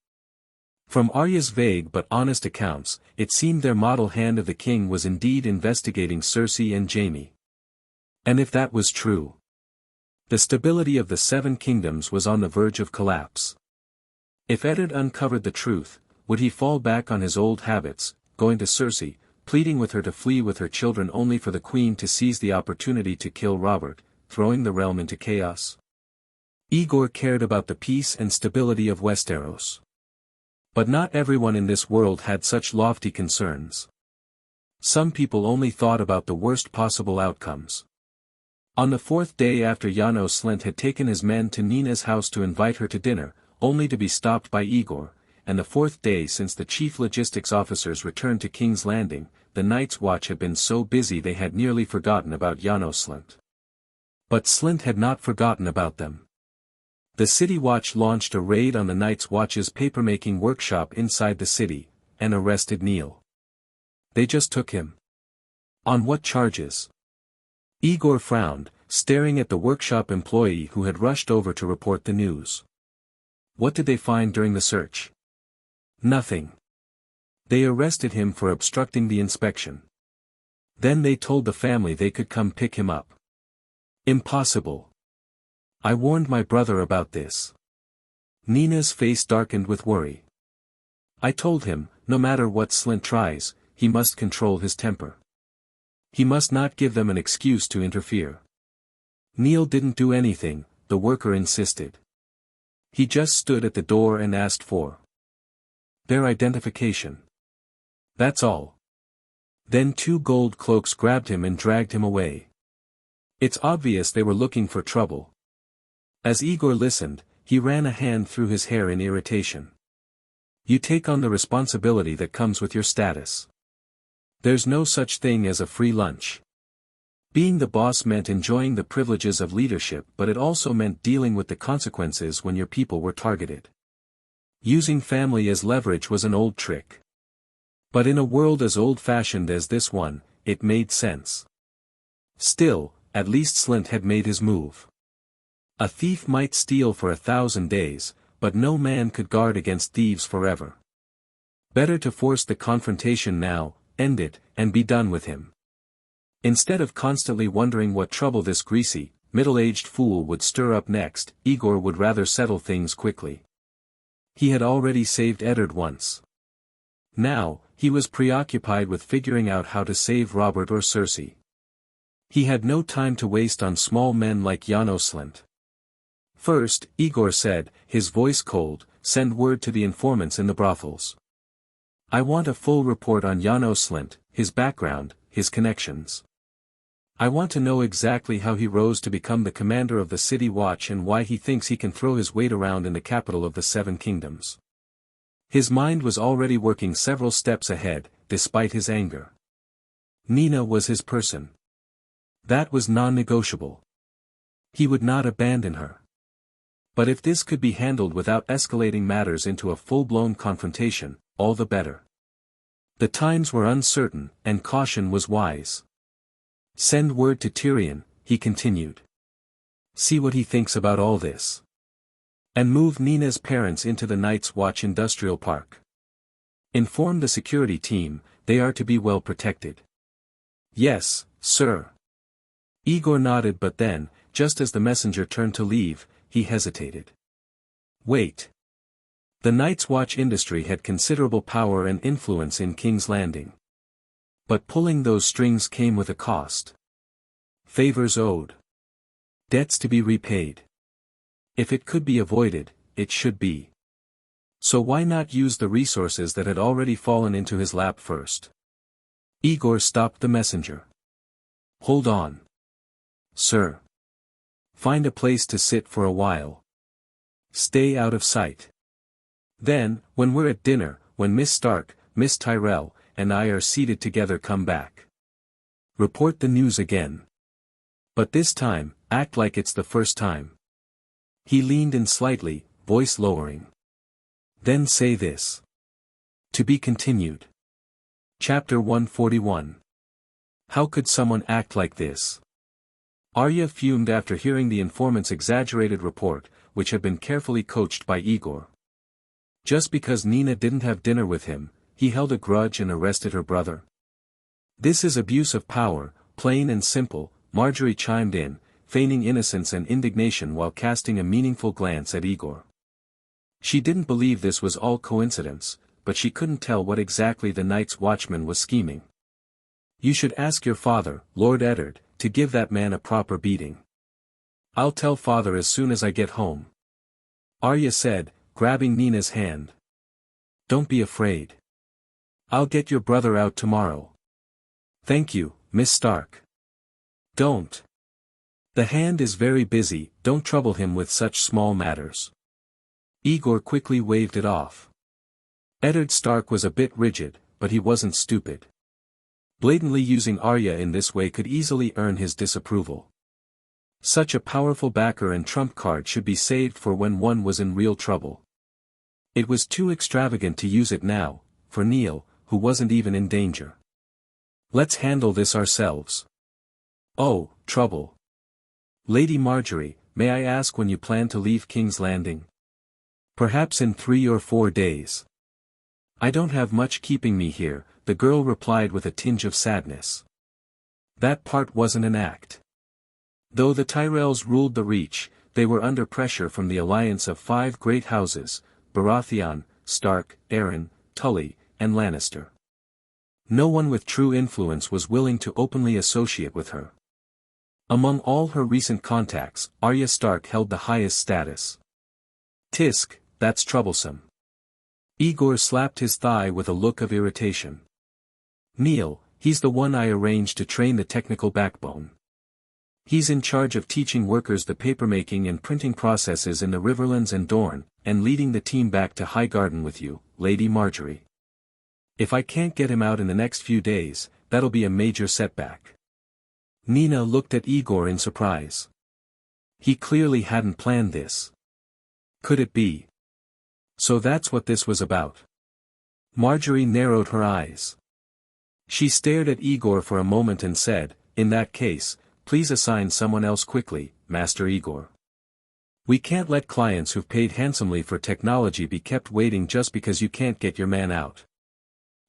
A: From Arya's vague but honest accounts, it seemed their model hand of the king was indeed investigating Cersei and Jaime. And if that was true, the stability of the Seven Kingdoms was on the verge of collapse. If Eddard uncovered the truth, would he fall back on his old habits, going to Cersei, pleading with her to flee with her children only for the queen to seize the opportunity to kill Robert, throwing the realm into chaos? Aegor cared about the peace and stability of Westeros. But not everyone in this world had such lofty concerns. Some people only thought about the worst possible outcomes. On the fourth day after Janos Slynt had taken his men to Nina's house to invite her to dinner, only to be stopped by Aegor, and the fourth day since the chief logistics officers returned to King's Landing, the Night's Watch had been so busy they had nearly forgotten about Janos Slynt. But Slynt had not forgotten about them. The City Watch launched a raid on the Night's Watch's papermaking workshop inside the city, and arrested Neil. They just took him. On what charges? Aegor frowned, staring at the workshop employee who had rushed over to report the news. What did they find during the search? Nothing. They arrested him for obstructing the inspection. Then they told the family they could come pick him up. Impossible. I warned my brother about this. Nina's face darkened with worry. I told him, no matter what Slynt tries, he must control his temper. He must not give them an excuse to interfere. Neil didn't do anything, the worker insisted. He just stood at the door and asked for their identification. That's all. Then two gold cloaks grabbed him and dragged him away. It's obvious they were looking for trouble. As Aegor listened, he ran a hand through his hair in irritation. You take on the responsibility that comes with your status. There's no such thing as a free lunch. Being the boss meant enjoying the privileges of leadership, but it also meant dealing with the consequences when your people were targeted. Using family as leverage was an old trick. But in a world as old-fashioned as this one, it made sense. Still, at least Slynt had made his move. A thief might steal for 1,000 days, but no man could guard against thieves forever. Better to force the confrontation now, end it, and be done with him. Instead of constantly wondering what trouble this greasy, middle-aged fool would stir up next, Aegor would rather settle things quickly. He had already saved Eddard once. Now, he was preoccupied with figuring out how to save Robert or Cersei. He had no time to waste on small men like Janos Slynt. First, Aegor said, his voice cold, send word to the informants in the brothels. I want a full report on Janos Slynt, his background, his connections. I want to know exactly how he rose to become the commander of the City Watch and why he thinks he can throw his weight around in the capital of the Seven Kingdoms. His mind was already working several steps ahead, despite his anger. Nina was his person. That was non-negotiable. He would not abandon her. But if this could be handled without escalating matters into a full-blown confrontation, all the better. The times were uncertain, and caution was wise. Send word to Tyrion, he continued. See what he thinks about all this. And move Nina's parents into the Night's Watch Industrial Park. Inform the security team, they are to be well protected. Yes, sir. Aegor nodded, but then, just as the messenger turned to leave, he hesitated. Wait. The Night's Watch industry had considerable power and influence in King's Landing. But pulling those strings came with a cost. Favors owed. Debts to be repaid. If it could be avoided, it should be. So why not use the resources that had already fallen into his lap first? Aegor stopped the messenger. Hold on. Sir. Find a place to sit for a while. Stay out of sight. Then, when we're at dinner, when Miss Stark, Miss Tyrell, and I are seated together, come back. Report the news again. But this time, act like it's the first time. He leaned in slightly, voice lowering. Then say this. To be continued. Chapter 141. How could someone act like this? Arya fumed after hearing the informant's exaggerated report, which had been carefully coached by Aegor. Just because Nina didn't have dinner with him, he held a grudge and arrested her brother. This is abuse of power, plain and simple, Marjgerie chimed in, feigning innocence and indignation while casting a meaningful glance at Aegor. She didn't believe this was all coincidence, but she couldn't tell what exactly the Night's Watchman was scheming. You should ask your father, Lord Eddard, to give that man a proper beating. I'll tell father as soon as I get home. Arya said, grabbing Nina's hand. Don't be afraid. I'll get your brother out tomorrow. Thank you, Miss Stark. Don't. The hand is very busy, don't trouble him with such small matters. Aegor quickly waved it off. Eddard Stark was a bit rigid, but he wasn't stupid. Blatantly using Arya in this way could easily earn his disapproval. Such a powerful backer and trump card should be saved for when one was in real trouble. It was too extravagant to use it now, for Neil, who wasn't even in danger. Let's handle this ourselves. Oh, trouble. Lady Marjgerie, may I ask when you plan to leave King's Landing? Perhaps in 3 or 4 days. I don't have much keeping me here, the girl replied with a tinge of sadness. That part wasn't an act. Though the Tyrells ruled the Reach, they were under pressure from the alliance of 5 great houses, Baratheon, Stark, Arryn, Tully, and Lannister. No one with true influence was willing to openly associate with her. Among all her recent contacts, Arya Stark held the highest status. Tisk, that's troublesome. Aegor slapped his thigh with a look of irritation. Neil, he's the one I arranged to train the technical backbone. He's in charge of teaching workers the papermaking and printing processes in the Riverlands and Dorne, and leading the team back to Highgarden with you, Lady Marjgerie. If I can't get him out in the next few days, that'll be a major setback. Nina looked at Aegor in surprise. He clearly hadn't planned this. Could it be? So that's what this was about. Marjgerie narrowed her eyes. She stared at Aegor for a moment and said, in that case, please assign someone else quickly, Master Aegor. We can't let clients who've paid handsomely for technology be kept waiting just because you can't get your man out.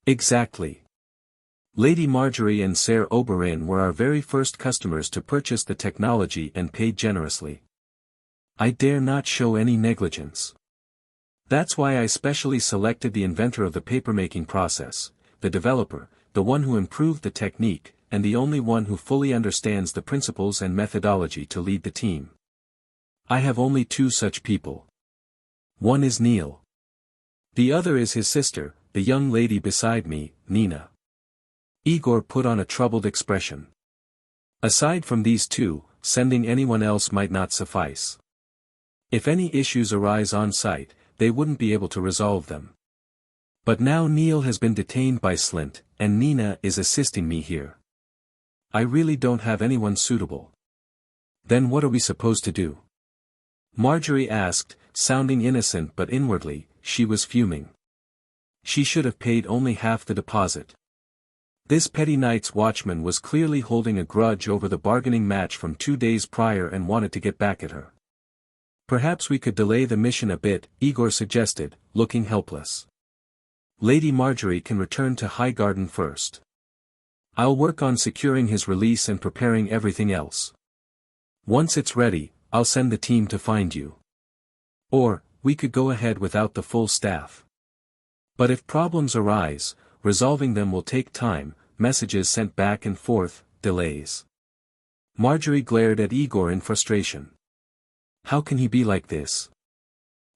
A: Exactly. Lady Marjgerie and Ser Oberyn were our very first customers to purchase the technology and paid generously. I dare not show any negligence. That's why I specially selected the inventor of the papermaking process, the developer, the one who improved the technique, and the only one who fully understands the principles and methodology to lead the team. I have only 2 such people. One is Neil. The other is his sister, the young lady beside me, Nina. Aegor put on a troubled expression. Aside from these 2, sending anyone else might not suffice. If any issues arise on site, they wouldn't be able to resolve them. But now Neil has been detained by Slint, and Nina is assisting me here. I really don't have anyone suitable. Then what are we supposed to do? Marjgerie asked, sounding innocent but inwardly, she was fuming. She should have paid only half the deposit. This petty Night's Watchman was clearly holding a grudge over the bargaining match from 2 days prior and wanted to get back at her. Perhaps we could delay the mission a bit, Aegor suggested, looking helpless. Lady Marjgerie can return to Highgarden first. I'll work on securing his release and preparing everything else. Once it's ready, I'll send the team to find you. Or, we could go ahead without the full staff. But if problems arise, resolving them will take time, messages sent back and forth, delays. Marjgerie glared at Aegor in frustration. How can he be like this?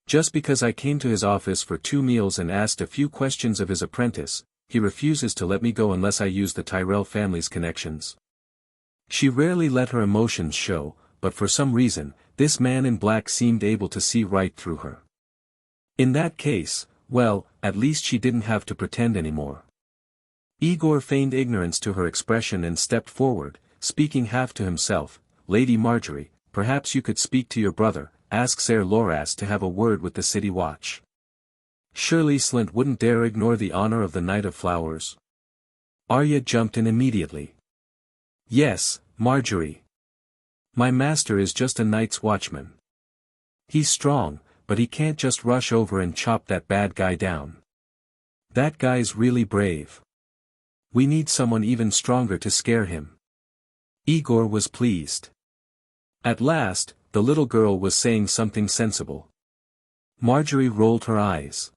A: Just because I came to his office for 2 meals and asked a few questions of his apprentice, he refuses to let me go unless I use the Tyrell family's connections. She rarely let her emotions show, but for some reason, this man in black seemed able to see right through her. In that case, well, at least she didn't have to pretend anymore. Aegor feigned ignorance to her expression and stepped forward, speaking half to himself. Lady Marjgerie, perhaps you could speak to your brother, ask Ser Loras to have a word with the city watch. Surely Slint wouldn't dare ignore the honor of the Knight of Flowers. Arya jumped in immediately. Yes, Marjgerie. My master is just a night's watchman. He's strong, but he can't just rush over and chop that bad guy down. That guy's really brave. We need someone even stronger to scare him. Aegor was pleased. At last, the little girl was saying something sensible. Marjgerie rolled her eyes.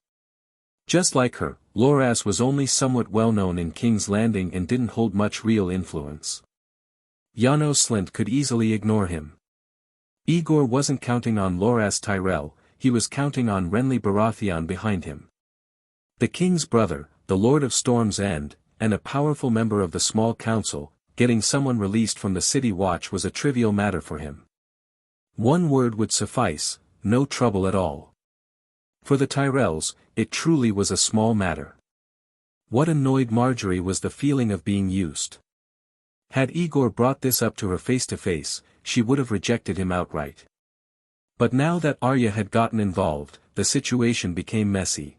A: Just like her, Loras was only somewhat well known in King's Landing and didn't hold much real influence. Janos Slint could easily ignore him. Aegor wasn't counting on Loras Tyrell, he was counting on Renly Baratheon behind him. The king's brother, the Lord of Storm's End, and a powerful member of the small council, getting someone released from the city watch was a trivial matter for him. One word would suffice, no trouble at all. For the Tyrells, it truly was a small matter. What annoyed Marjgerie was the feeling of being used. Had Aegor brought this up to her face to face, she would have rejected him outright. But now that Arya had gotten involved, the situation became messy.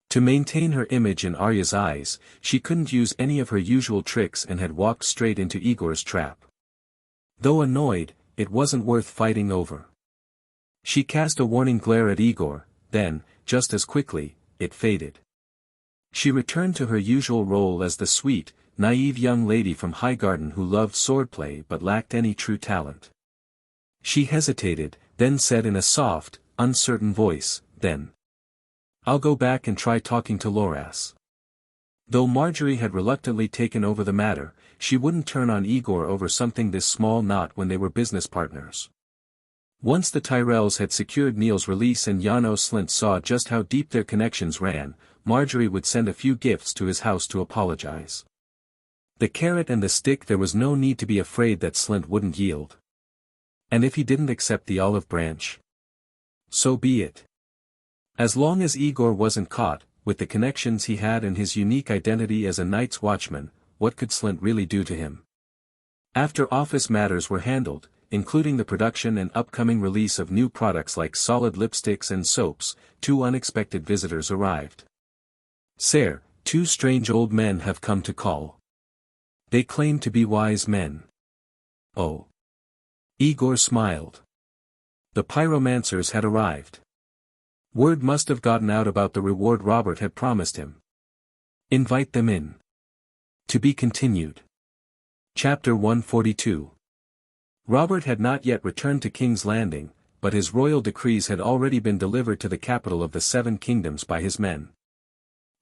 A: To maintain her image in Arya's eyes, she couldn't use any of her usual tricks and had walked straight into Igor's trap. Though annoyed, it wasn't worth fighting over. She cast a warning glare at Aegor, then, just as quickly, it faded. She returned to her usual role as the sweet, naive young lady from Highgarden who loved swordplay but lacked any true talent. She hesitated, then said in a soft, uncertain voice, then. I'll go back and try talking to Loras. Though Marjgerie had reluctantly taken over the matter, she wouldn't turn on Aegor over something this small not when they were business partners. Once the Tyrells had secured Neil's release and Janos Slint saw just how deep their connections ran, Marjgerie would send a few gifts to his house to apologize. The carrot and the stick, there was no need to be afraid that Slint wouldn't yield. And if he didn't accept the olive branch? So be it. As long as Aegor wasn't caught, with the connections he had and his unique identity as a Night's Watchman, what could Slint really do to him? After office matters were handled, including the production and upcoming release of new products like solid lipsticks and soaps, 2 unexpected visitors arrived. Sir, 2 strange old men have come to call. They claim to be wise men. Oh. Aegor smiled. The pyromancers had arrived. Word must have gotten out about the reward Robert had promised him. Invite them in. To be continued. Chapter 142. Robert had not yet returned to King's Landing, but his royal decrees had already been delivered to the capital of the 7 kingdoms by his men.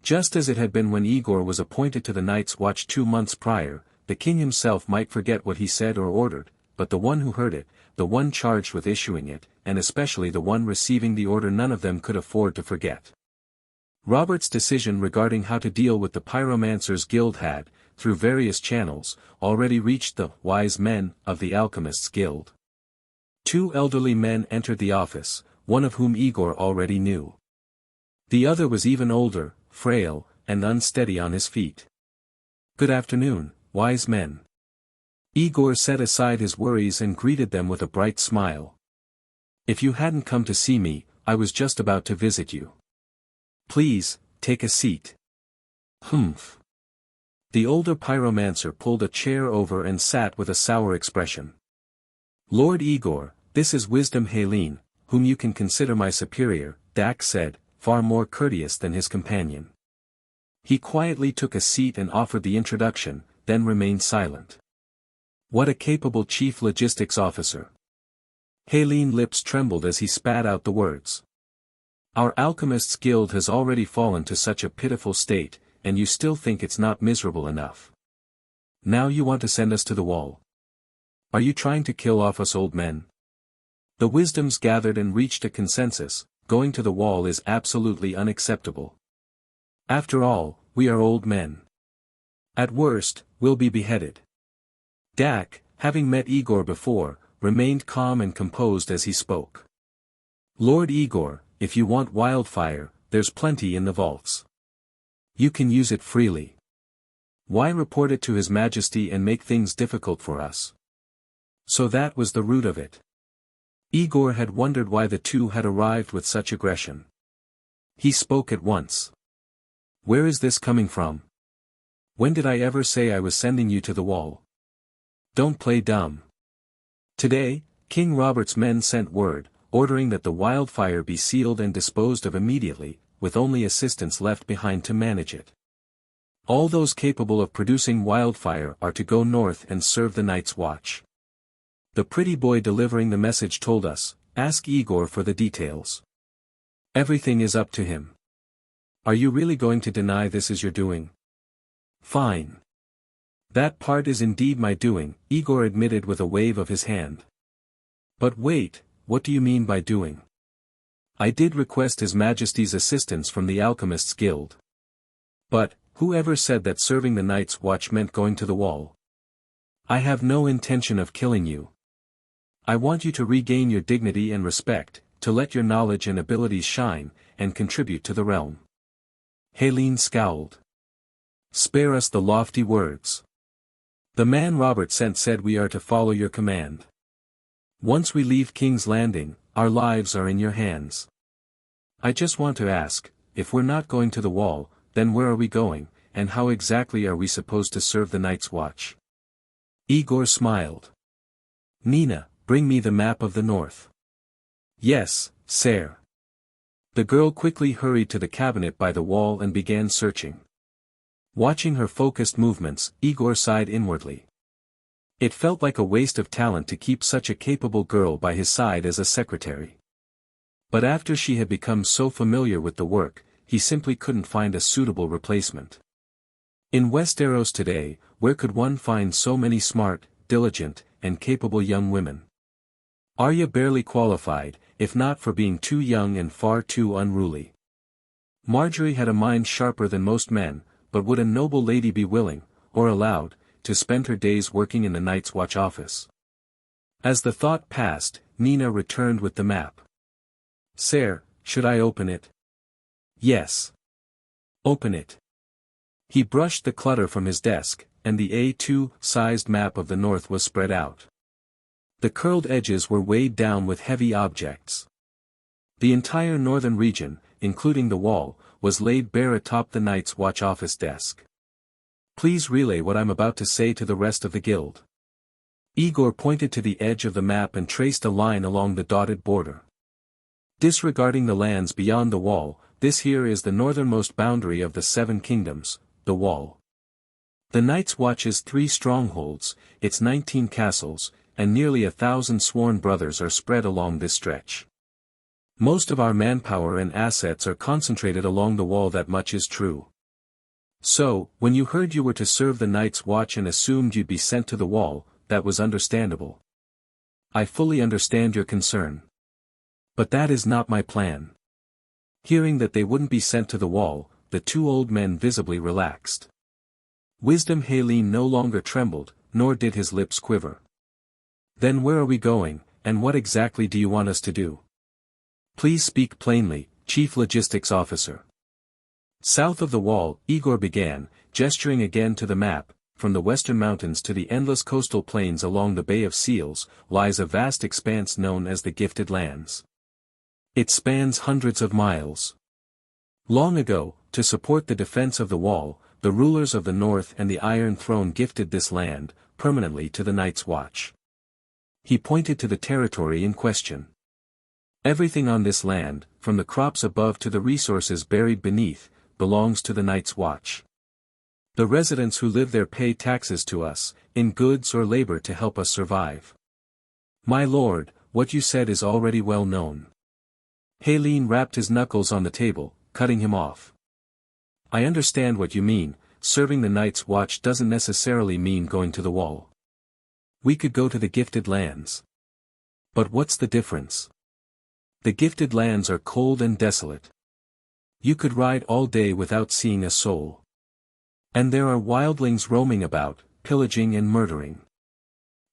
A: Just as it had been when Aegor was appointed to the Night's Watch 2 months prior, the king himself might forget what he said or ordered, but the one who heard it, the one charged with issuing it, and especially the one receiving the order, none of them could afford to forget. Robert's decision regarding how to deal with the Pyromancers Guild had, through various channels, already reached the wise men of the Alchemists Guild. 2 elderly men entered the office, one of whom Aegor already knew. The other was even older, frail, and unsteady on his feet. Good afternoon, wise men. Aegor set aside his worries and greeted them with a bright smile. If you hadn't come to see me, I was just about to visit you. Please, take a seat. Humph. The older pyromancer pulled a chair over and sat with a sour expression. Lord Aegor, this is Wisdom Haleen, whom you can consider my superior, Dax said, far more courteous than his companion. He quietly took a seat and offered the introduction, then remained silent. What a capable chief logistics officer. Halene's lips trembled as he spat out the words. Our Alchemists Guild has already fallen to such a pitiful state, and you still think it's not miserable enough. Now you want to send us to the wall. Are you trying to kill off us old men? The wisdoms gathered and reached a consensus, going to the wall is absolutely unacceptable. After all, we are old men. At worst, we'll be beheaded. Dak, having met Aegor before, remained calm and composed as he spoke. Lord Aegor, if you want wildfire, there's plenty in the vaults. You can use it freely. Why report it to His Majesty and make things difficult for us? So that was the root of it. Aegor had wondered why the two had arrived with such aggression. He spoke at once. Where is this coming from? When did I ever say I was sending you to the wall? Don't play dumb. Today, King Robert's men sent word, ordering that the wildfire be sealed and disposed of immediately, with only assistants left behind to manage it. All those capable of producing wildfire are to go north and serve the night's watch. The pretty boy delivering the message told us, ask Aegor for the details. Everything is up to him. Are you really going to deny this is your doing? Fine. That part is indeed my doing, Aegor admitted with a wave of his hand. But wait, what do you mean by doing? I did request His Majesty's assistance from the Alchemists' Guild. But, whoever said that serving the Night's Watch meant going to the wall? I have no intention of killing you. I want you to regain your dignity and respect, to let your knowledge and abilities shine, and contribute to the realm. Helene scowled. Spare us the lofty words. The man Robert sent said we are to follow your command. Once we leave King's Landing, our lives are in your hands. I just want to ask, if we're not going to the wall, then where are we going, and how exactly are we supposed to serve the Night's Watch? Aegor smiled. Nina, bring me the map of the north. Yes, sire. The girl quickly hurried to the cabinet by the wall and began searching. Watching her focused movements, Aegor sighed inwardly. It felt like a waste of talent to keep such a capable girl by his side as a secretary. But after she had become so familiar with the work, he simply couldn't find a suitable replacement. In Westeros today, where could one find so many smart, diligent, and capable young women? Arya barely qualified, if not for being too young and far too unruly. Marjgerie had a mind sharper than most men, but would a noble lady be willing, or allowed, to spend her days working in the Night's Watch office? As the thought passed, Nina returned with the map. Sire, should I open it? Yes. Open it. He brushed the clutter from his desk, and the A2-sized map of the north was spread out. The curled edges were weighed down with heavy objects. The entire northern region, including the wall, was laid bare atop the Night's Watch office desk. Please relay what I'm about to say to the rest of the guild. Aegor pointed to the edge of the map and traced a line along the dotted border. Disregarding the lands beyond the wall, this here is the northernmost boundary of the Seven Kingdoms, the wall. The Night's Watch's 3 strongholds, its 19 castles, and nearly 1,000 sworn brothers are spread along this stretch. Most of our manpower and assets are concentrated along the wall, that much is true. So, when you heard you were to serve the Night's Watch and assumed you'd be sent to the wall, that was understandable. I fully understand your concern. But that is not my plan. Hearing that they wouldn't be sent to the wall, the 2 old men visibly relaxed. Wisdom Helene no longer trembled, nor did his lips quiver. Then where are we going, and what exactly do you want us to do? Please speak plainly, Chief Logistics Officer. South of the wall, Aegor began, gesturing again to the map. From the western mountains to the endless coastal plains along the Bay of Seals, lies a vast expanse known as the Gifted Lands. It spans hundreds of miles. Long ago, to support the defense of the wall, the rulers of the North and the Iron Throne gifted this land, permanently to the Night's Watch. He pointed to the territory in question. Everything on this land, from the crops above to the resources buried beneath, belongs to the Night's Watch. The residents who live there pay taxes to us, in goods or labor to help us survive. My lord, what you said is already well known. Helene rapped his knuckles on the table, cutting him off. I understand what you mean, serving the Night's Watch doesn't necessarily mean going to the wall. We could go to the Gifted Lands. But what's the difference? The gifted lands are cold and desolate. You could ride all day without seeing a soul. And there are wildlings roaming about, pillaging and murdering.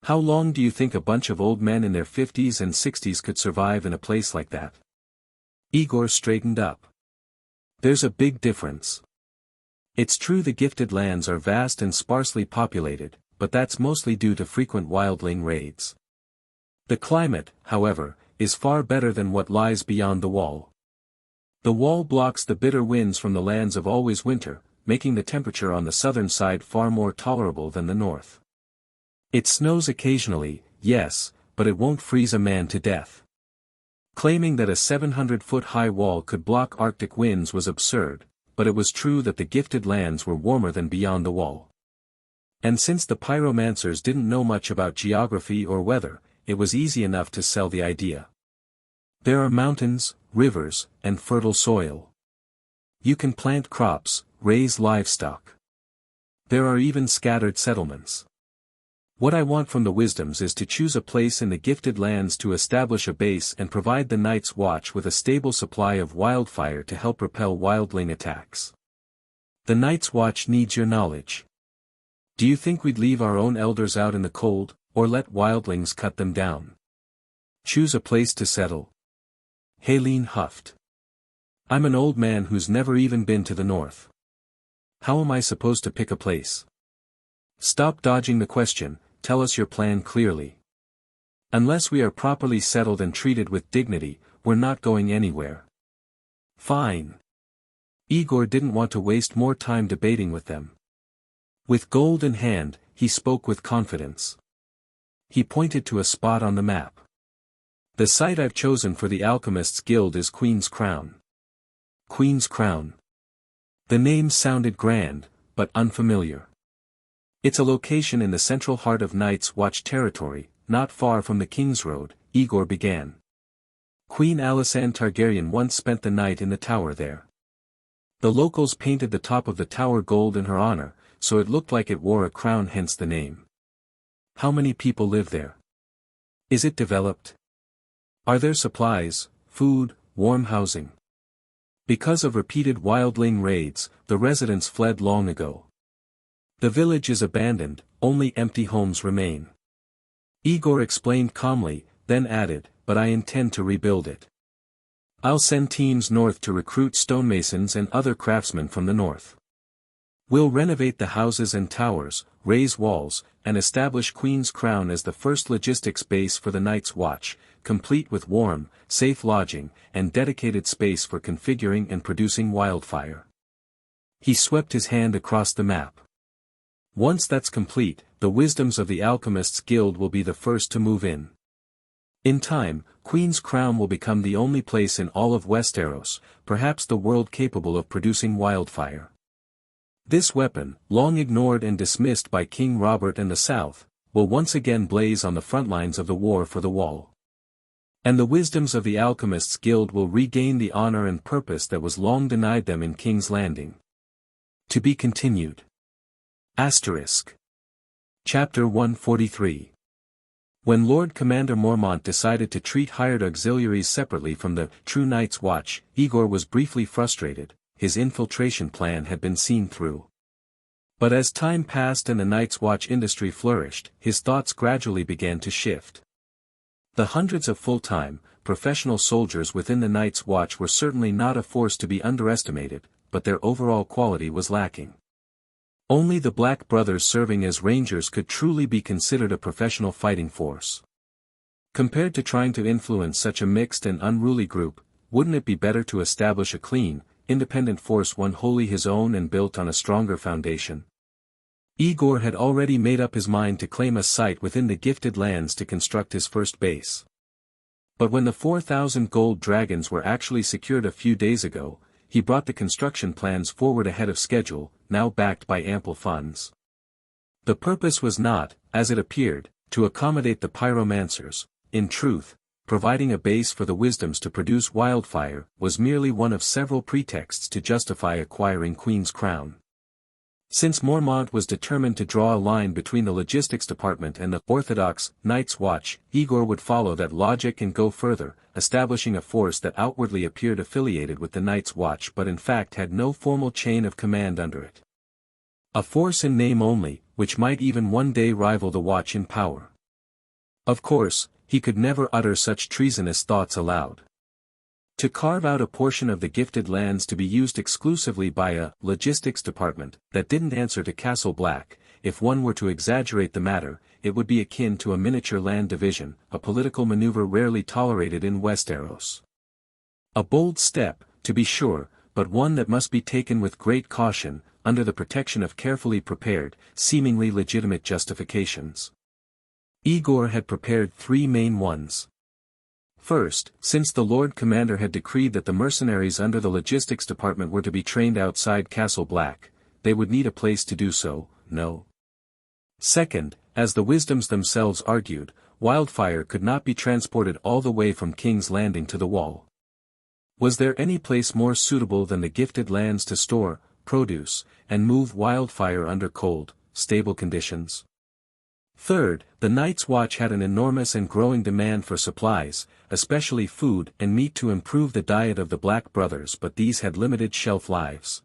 A: How long do you think a bunch of old men in their 50s and 60s could survive in a place like that? Aegor straightened up. There's a big difference. It's true the gifted lands are vast and sparsely populated, but that's mostly due to frequent wildling raids. The climate, however, is far better than what lies beyond the wall. The wall blocks the bitter winds from the lands of always winter, making the temperature on the southern side far more tolerable than the north. It snows occasionally, yes, but it won't freeze a man to death. Claiming that a 700-foot-high wall could block Arctic winds was absurd, but it was true that the gifted lands were warmer than beyond the wall. And since the pyromancers didn't know much about geography or weather, it was easy enough to sell the idea. There are mountains, rivers, and fertile soil. You can plant crops, raise livestock. There are even scattered settlements. What I want from the wisdoms is to choose a place in the gifted lands to establish a base and provide the Night's Watch with a stable supply of wildfire to help repel wildling attacks. The Night's Watch needs your knowledge. Do you think we'd leave our own elders out in the cold, or let wildlings cut them down? Choose a place to settle. Helene huffed. I'm an old man who's never even been to the north. How am I supposed to pick a place? Stop dodging the question, tell us your plan clearly. Unless we are properly settled and treated with dignity, we're not going anywhere. Fine. Aegor didn't want to waste more time debating with them. With gold in hand, he spoke with confidence. He pointed to a spot on the map. The site I've chosen for the Alchemists' Guild is Queen's Crown. Queen's Crown. The name sounded grand, but unfamiliar. It's a location in the central heart of Night's Watch territory, not far from the King's Road, Aegor began. Queen Alysanne Targaryen once spent the night in the tower there. The locals painted the top of the tower gold in her honor, so it looked like it wore a crown, hence the name. How many people live there? Is it developed? Are there supplies, food, warm housing? Because of repeated wildling raids, the residents fled long ago. The village is abandoned, only empty homes remain. Aegor explained calmly, then added, but I intend to rebuild it. I'll send teams north to recruit stonemasons and other craftsmen from the north. We'll renovate the houses and towers, raise walls, and establish Queen's Crown as the first logistics base for the Night's Watch, complete with warm, safe lodging, and dedicated space for configuring and producing wildfire. He swept his hand across the map. Once that's complete, the wisdoms of the Alchemists' Guild will be the first to move in. In time, Queen's Crown will become the only place in all of Westeros, perhaps the world capable of producing wildfire. This weapon, long ignored and dismissed by King Robert and the South, will once again blaze on the front lines of the war for the Wall. And the wisdoms of the Alchemists' Guild will regain the honor and purpose that was long denied them in King's Landing. To be continued. Asterisk. Chapter 143. When Lord Commander Mormont decided to treat hired auxiliaries separately from the true Night's Watch, Aegor was briefly frustrated. His infiltration plan had been seen through. But as time passed and the Night's Watch industry flourished, his thoughts gradually began to shift. The hundreds of full-time, professional soldiers within the Night's Watch were certainly not a force to be underestimated, but their overall quality was lacking. Only the Black Brothers serving as Rangers could truly be considered a professional fighting force. Compared to trying to influence such a mixed and unruly group, wouldn't it be better to establish a clean, independent force, one wholly his own and built on a stronger foundation? Aegor had already made up his mind to claim a site within the gifted lands to construct his first base. But when the 4,000 gold dragons were actually secured a few days ago, he brought the construction plans forward ahead of schedule, now backed by ample funds. The purpose was not, as it appeared, to accommodate the pyromancers. In truth, providing a base for the wisdoms to produce wildfire was merely one of several pretexts to justify acquiring Queen's Crown. Since Mormont was determined to draw a line between the logistics department and the orthodox Night's Watch, Aegor would follow that logic and go further, establishing a force that outwardly appeared affiliated with the Night's Watch but in fact had no formal chain of command under it. A force in name only, which might even one day rival the Watch in power. Of course, he could never utter such treasonous thoughts aloud. To carve out a portion of the gifted lands to be used exclusively by a logistics department that didn't answer to Castle Black, if one were to exaggerate the matter, it would be akin to a miniature land division, a political maneuver rarely tolerated in Westeros. A bold step, to be sure, but one that must be taken with great caution, under the protection of carefully prepared, seemingly legitimate justifications. Aegor had prepared three main ones. First, since the Lord Commander had decreed that the mercenaries under the logistics department were to be trained outside Castle Black, they would need a place to do so. No. Second, as the wisdoms themselves argued, wildfire could not be transported all the way from King's Landing to the Wall. Was there any place more suitable than the gifted lands to store, produce, and move wildfire under cold, stable conditions? Third, the Night's Watch had an enormous and growing demand for supplies, especially food and meat to improve the diet of the Black Brothers, but these had limited shelf lives.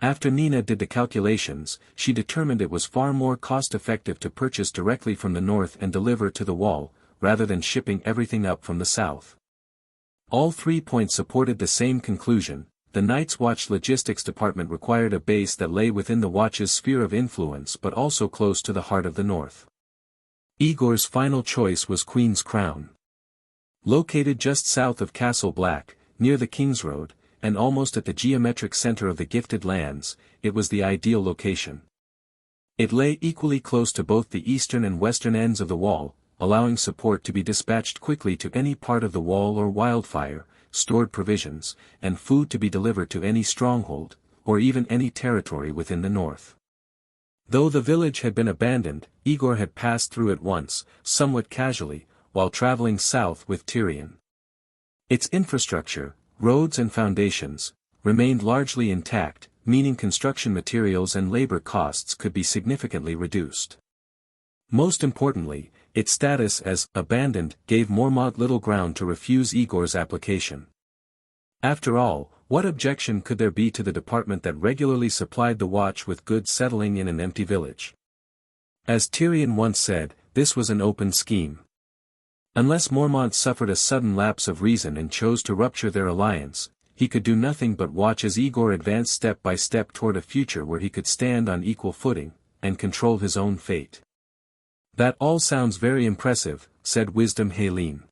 A: After Nina did the calculations, she determined it was far more cost-effective to purchase directly from the north and deliver to the Wall, rather than shipping everything up from the south. All 3 points supported the same conclusion. The Night's Watch logistics department required a base that lay within the Watch's sphere of influence but also close to the heart of the North. Aegor's final choice was Queen's Crown. Located just south of Castle Black, near the King's Road, and almost at the geometric center of the gifted lands, it was the ideal location. It lay equally close to both the eastern and western ends of the Wall, allowing support to be dispatched quickly to any part of the Wall or wildfire, stored provisions, and food to be delivered to any stronghold, or even any territory within the north. Though the village had been abandoned, Aegor had passed through it once, somewhat casually, while traveling south with Tyrion. Its infrastructure, roads and foundations, remained largely intact, meaning construction materials and labor costs could be significantly reduced. Most importantly, its status as abandoned gave Mormont little ground to refuse Aegor's application. After all, what objection could there be to the department that regularly supplied the Watch with goods settling in an empty village? As Tyrion once said, this was an open scheme. Unless Mormont suffered a sudden lapse of reason and chose to rupture their alliance, he could do nothing but watch as Aegor advanced step by step toward a future where he could stand on equal footing, and control his own fate. "That all sounds very impressive," said Wisdom Haleen.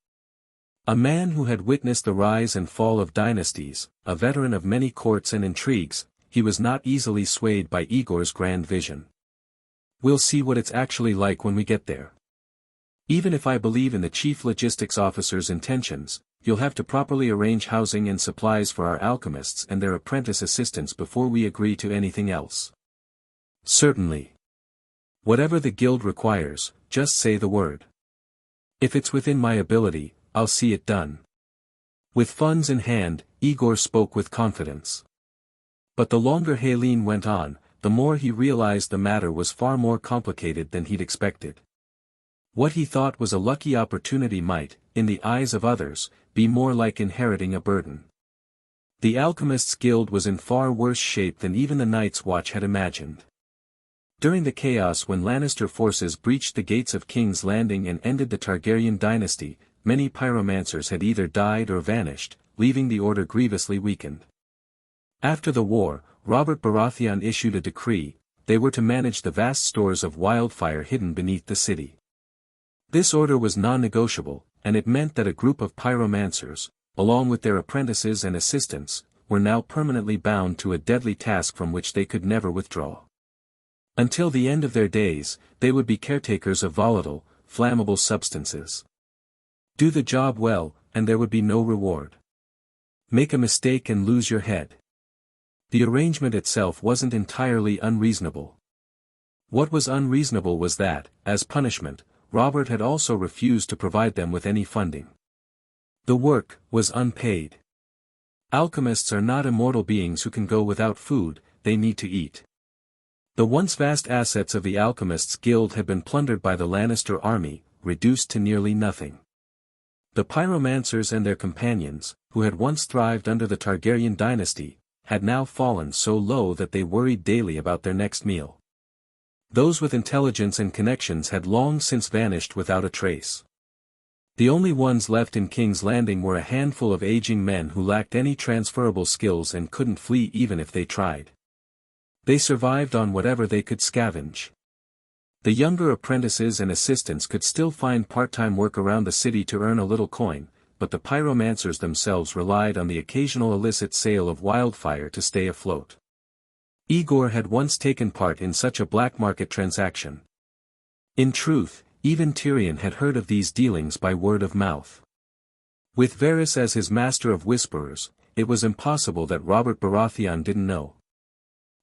A: A man who had witnessed the rise and fall of dynasties, a veteran of many courts and intrigues, he was not easily swayed by Aegor's grand vision. "We'll see what it's actually like when we get there. Even if I believe in the chief logistics officer's intentions, you'll have to properly arrange housing and supplies for our alchemists and their apprentice assistants before we agree to anything else." "Certainly. Whatever the guild requires, just say the word. If it's within my ability, I'll see it done." With funds in hand, Aegor spoke with confidence. But the longer Haleen went on, the more he realized the matter was far more complicated than he'd expected. What he thought was a lucky opportunity might, in the eyes of others, be more like inheriting a burden. The Alchemists' Guild was in far worse shape than even the Night's Watch had imagined. During the chaos when Lannister forces breached the gates of King's Landing and ended the Targaryen dynasty, many pyromancers had either died or vanished, leaving the order grievously weakened. After the war, Robert Baratheon issued a decree: they were to manage the vast stores of wildfire hidden beneath the city. This order was non-negotiable, and it meant that a group of pyromancers, along with their apprentices and assistants, were now permanently bound to a deadly task from which they could never withdraw. Until the end of their days, they would be caretakers of volatile, flammable substances. Do the job well, and there would be no reward. Make a mistake and lose your head. The arrangement itself wasn't entirely unreasonable. What was unreasonable was that, as punishment, Robert had also refused to provide them with any funding. The work was unpaid. Alchemists are not immortal beings who can go without food, they need to eat. The once vast assets of the Alchemists' Guild had been plundered by the Lannister army, reduced to nearly nothing. The pyromancers and their companions, who had once thrived under the Targaryen dynasty, had now fallen so low that they worried daily about their next meal. Those with intelligence and connections had long since vanished without a trace. The only ones left in King's Landing were a handful of aging men who lacked any transferable skills and couldn't flee even if they tried. They survived on whatever they could scavenge. The younger apprentices and assistants could still find part-time work around the city to earn a little coin, but the pyromancers themselves relied on the occasional illicit sale of wildfire to stay afloat. Aegor had once taken part in such a black market transaction. In truth, even Tyrion had heard of these dealings by word of mouth. With Varys as his master of whisperers, it was impossible that Robert Baratheon didn't know.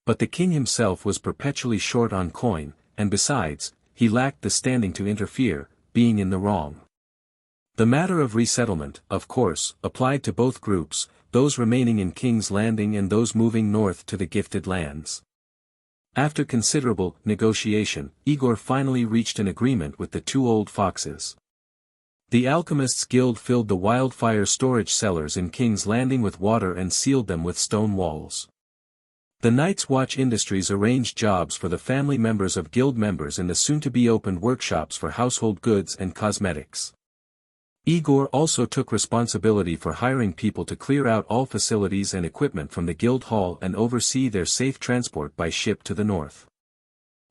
A: But the king himself was perpetually short on coin, and besides, he lacked the standing to interfere, being in the wrong. The matter of resettlement, of course, applied to both groups, those remaining in King's Landing and those moving north to the Gifted Lands. After considerable negotiation, Aegor finally reached an agreement with the two old foxes. The Alchemists' Guild filled the wildfire storage cellars in King's Landing with water and sealed them with stone walls. The Night's Watch Industries arranged jobs for the family members of guild members in the soon-to-be-opened workshops for household goods and cosmetics. Aegor also took responsibility for hiring people to clear out all facilities and equipment from the guild hall and oversee their safe transport by ship to the north.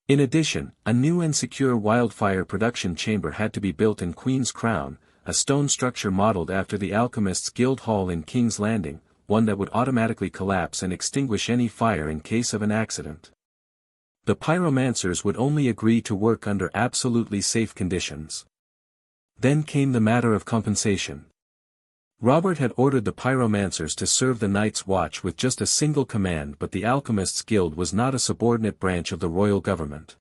A: In addition, a new and secure wildfire production chamber had to be built in Queen's Crown, a stone structure modeled after the Alchemists' Guild Hall in King's Landing, one that would automatically collapse and extinguish any fire in case of an accident. The pyromancers would only agree to work under absolutely safe conditions. Then came the matter of compensation. Robert had ordered the pyromancers to serve the Night's Watch with just a single command, but the Alchemists' Guild was not a subordinate branch of the royal government.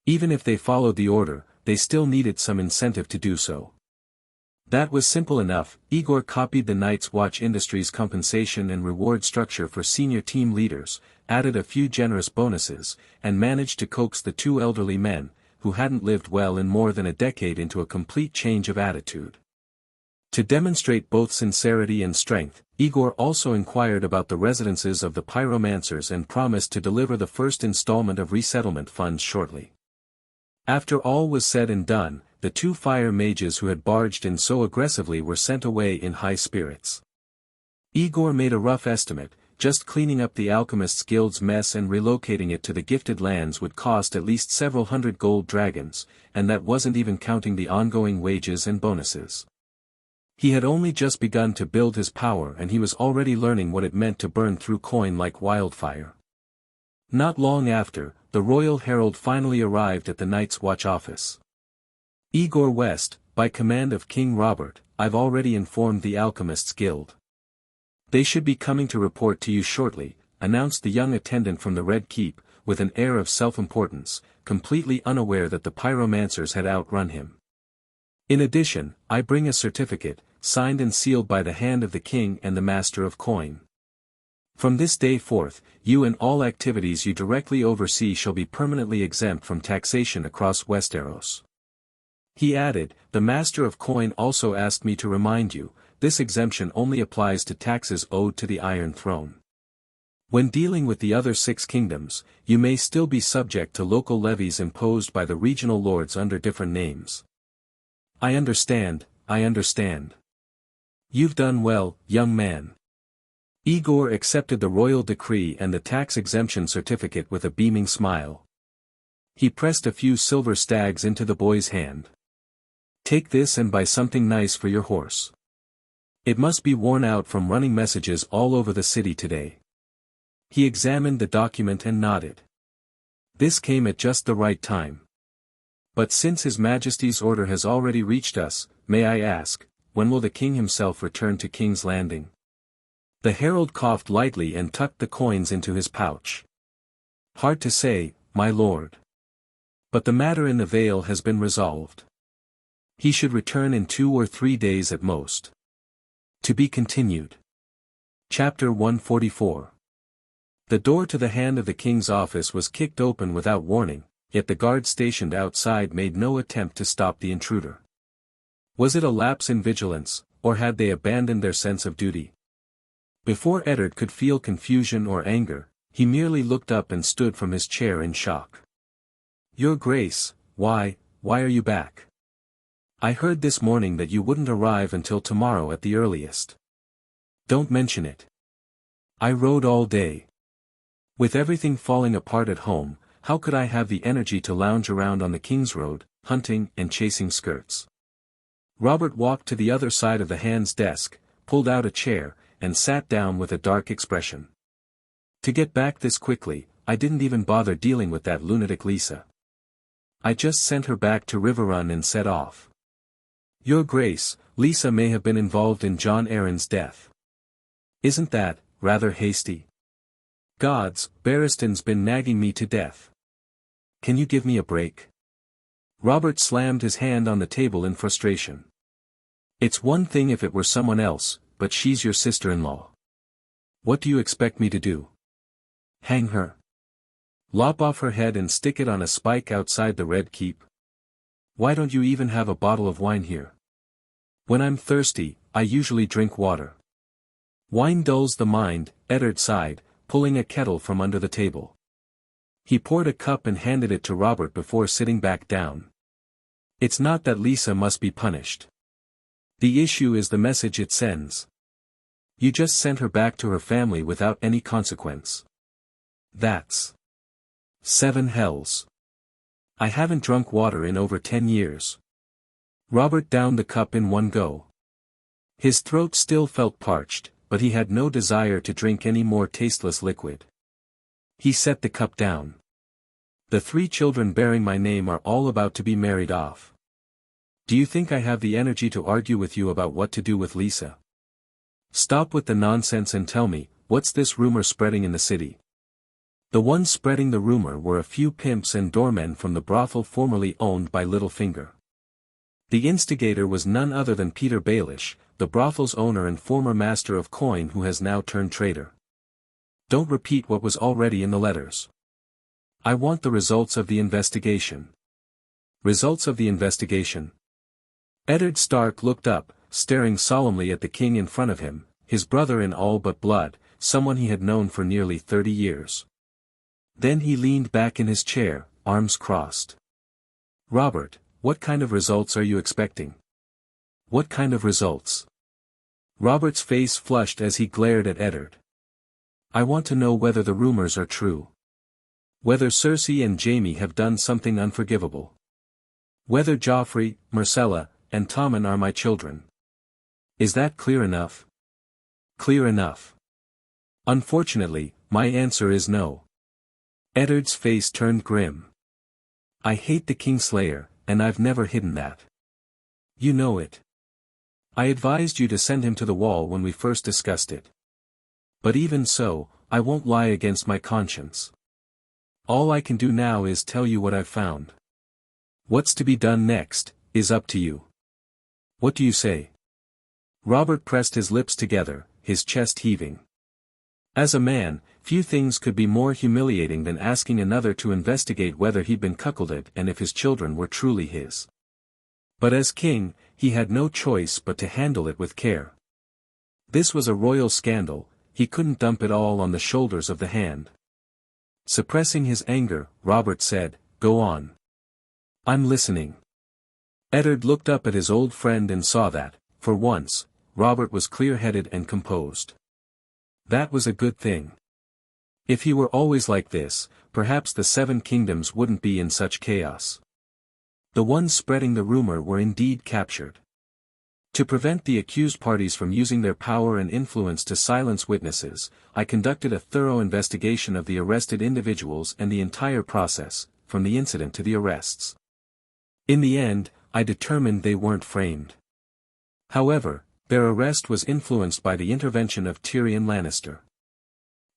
A: Even if they followed the order, they still needed some incentive to do so. That was simple enough. Aegor copied the Night's Watch Industries' compensation and reward structure for senior team leaders, added a few generous bonuses, and managed to coax the two elderly men, who hadn't lived well in more than a decade, into a complete change of attitude. To demonstrate both sincerity and strength, Aegor also inquired about the residences of the pyromancers and promised to deliver the first installment of resettlement funds shortly. After all was said and done, the two fire mages who had barged in so aggressively were sent away in high spirits. Aegor made a rough estimate. Just cleaning up the Alchemists' Guild's mess and relocating it to the Gifted Lands would cost at least several hundred gold dragons, and that wasn't even counting the ongoing wages and bonuses. He had only just begun to build his power, and he was already learning what it meant to burn through coin like wildfire. Not long after, the Royal Herald finally arrived at the Night's Watch office. Aegor West, by command of King Robert, I've already informed the Alchemists' Guild. They should be coming to report to you shortly, announced the young attendant from the Red Keep, with an air of self-importance, completely unaware that the pyromancers had outrun him. In addition, I bring a certificate, signed and sealed by the hand of the king and the master of coin. From this day forth, you and all activities you directly oversee shall be permanently exempt from taxation across Westeros. He added, the master of coin also asked me to remind you, this exemption only applies to taxes owed to the Iron Throne. When dealing with the other 6 kingdoms, you may still be subject to local levies imposed by the regional lords under different names. I understand. You've done well, young man. Aegor accepted the royal decree and the tax exemption certificate with a beaming smile. He pressed a few silver stags into the boy's hand. Take this and buy something nice for your horse. It must be worn out from running messages all over the city today. He examined the document and nodded. This came at just the right time. But since His Majesty's order has already reached us, may I ask, when will the king himself return to King's Landing? The herald coughed lightly and tucked the coins into his pouch. Hard to say, my lord. But the matter in the Vale has been resolved. He should return in 2 or 3 days at most. To be continued. Chapter 144. The door to the hand of the king's office was kicked open without warning, yet the guards stationed outside made no attempt to stop the intruder. Was it a lapse in vigilance, or had they abandoned their sense of duty? Before Eddard could feel confusion or anger, he merely looked up and stood from his chair in shock. "Your Grace, why are you back? I heard this morning that you wouldn't arrive until tomorrow at the earliest." "Don't mention it. I rode all day. With everything falling apart at home, how could I have the energy to lounge around on the King's Road, hunting and chasing skirts?" Robert walked to the other side of the hand's desk, pulled out a chair, and sat down with a dark expression. "To get back this quickly, I didn't even bother dealing with that lunatic Lisa. I just sent her back to Riverrun and set off. Your Grace, Lisa may have been involved in John Arryn's death. Isn't that rather hasty? Gods, Barristan's been nagging me to death. Can you give me a break?" Robert slammed his hand on the table in frustration. "It's one thing if it were someone else, but she's your sister-in-law. What do you expect me to do? Hang her? Lop off her head and stick it on a spike outside the Red Keep? Why don't you even have a bottle of wine here? When I'm thirsty, I usually drink water." "Wine dulls the mind," Eddard sighed, pulling a kettle from under the table. He poured a cup and handed it to Robert before sitting back down. "It's not that Lisa must be punished. The issue is the message it sends. You just sent her back to her family without any consequence. That's 7 hells. I haven't drunk water in over 10 years. Robert downed the cup in one go. His throat still felt parched, but he had no desire to drink any more tasteless liquid. He set the cup down. "The 3 children bearing my name are all about to be married off. Do you think I have the energy to argue with you about what to do with Lisa? Stop with the nonsense and tell me, what's this rumor spreading in the city?" The ones spreading the rumor were a few pimps and doormen from the brothel formerly owned by Littlefinger. The instigator was none other than Peter Baelish, the brothel's owner and former master of coin who has now turned traitor. "Don't repeat what was already in the letters. I want the results of the investigation." "Results of the investigation?" Eddard Stark looked up, staring solemnly at the king in front of him, his brother in all but blood, someone he had known for nearly 30 years. Then he leaned back in his chair, arms crossed. "Robert, what kind of results are you expecting?" "What kind of results?" Robert's face flushed as he glared at Eddard. "I want to know whether the rumors are true. Whether Cersei and Jaime have done something unforgivable. Whether Joffrey, Myrcella, and Tommen are my children. Is that clear enough?" "Clear enough. Unfortunately, my answer is no." Eddard's face turned grim. "I hate the Kingslayer, and I've never hidden that. You know it. I advised you to send him to the wall when we first discussed it. But even so, I won't lie against my conscience. All I can do now is tell you what I've found. What's to be done next, is up to you. What do you say?" Robert pressed his lips together, his chest heaving. As a man, few things could be more humiliating than asking another to investigate whether he'd been cuckolded and if his children were truly his. But as king, he had no choice but to handle it with care. This was a royal scandal, he couldn't dump it all on the shoulders of the hand. Suppressing his anger, Robert said, "Go on. I'm listening." Eddard looked up at his old friend and saw that, for once, Robert was clear-headed and composed. That was a good thing. If he were always like this, perhaps the 7 kingdoms wouldn't be in such chaos. The ones spreading the rumor were indeed captured. To prevent the accused parties from using their power and influence to silence witnesses, I conducted a thorough investigation of the arrested individuals and the entire process, from the incident to the arrests. In the end, I determined they weren't framed. However, their arrest was influenced by the intervention of Tyrion Lannister.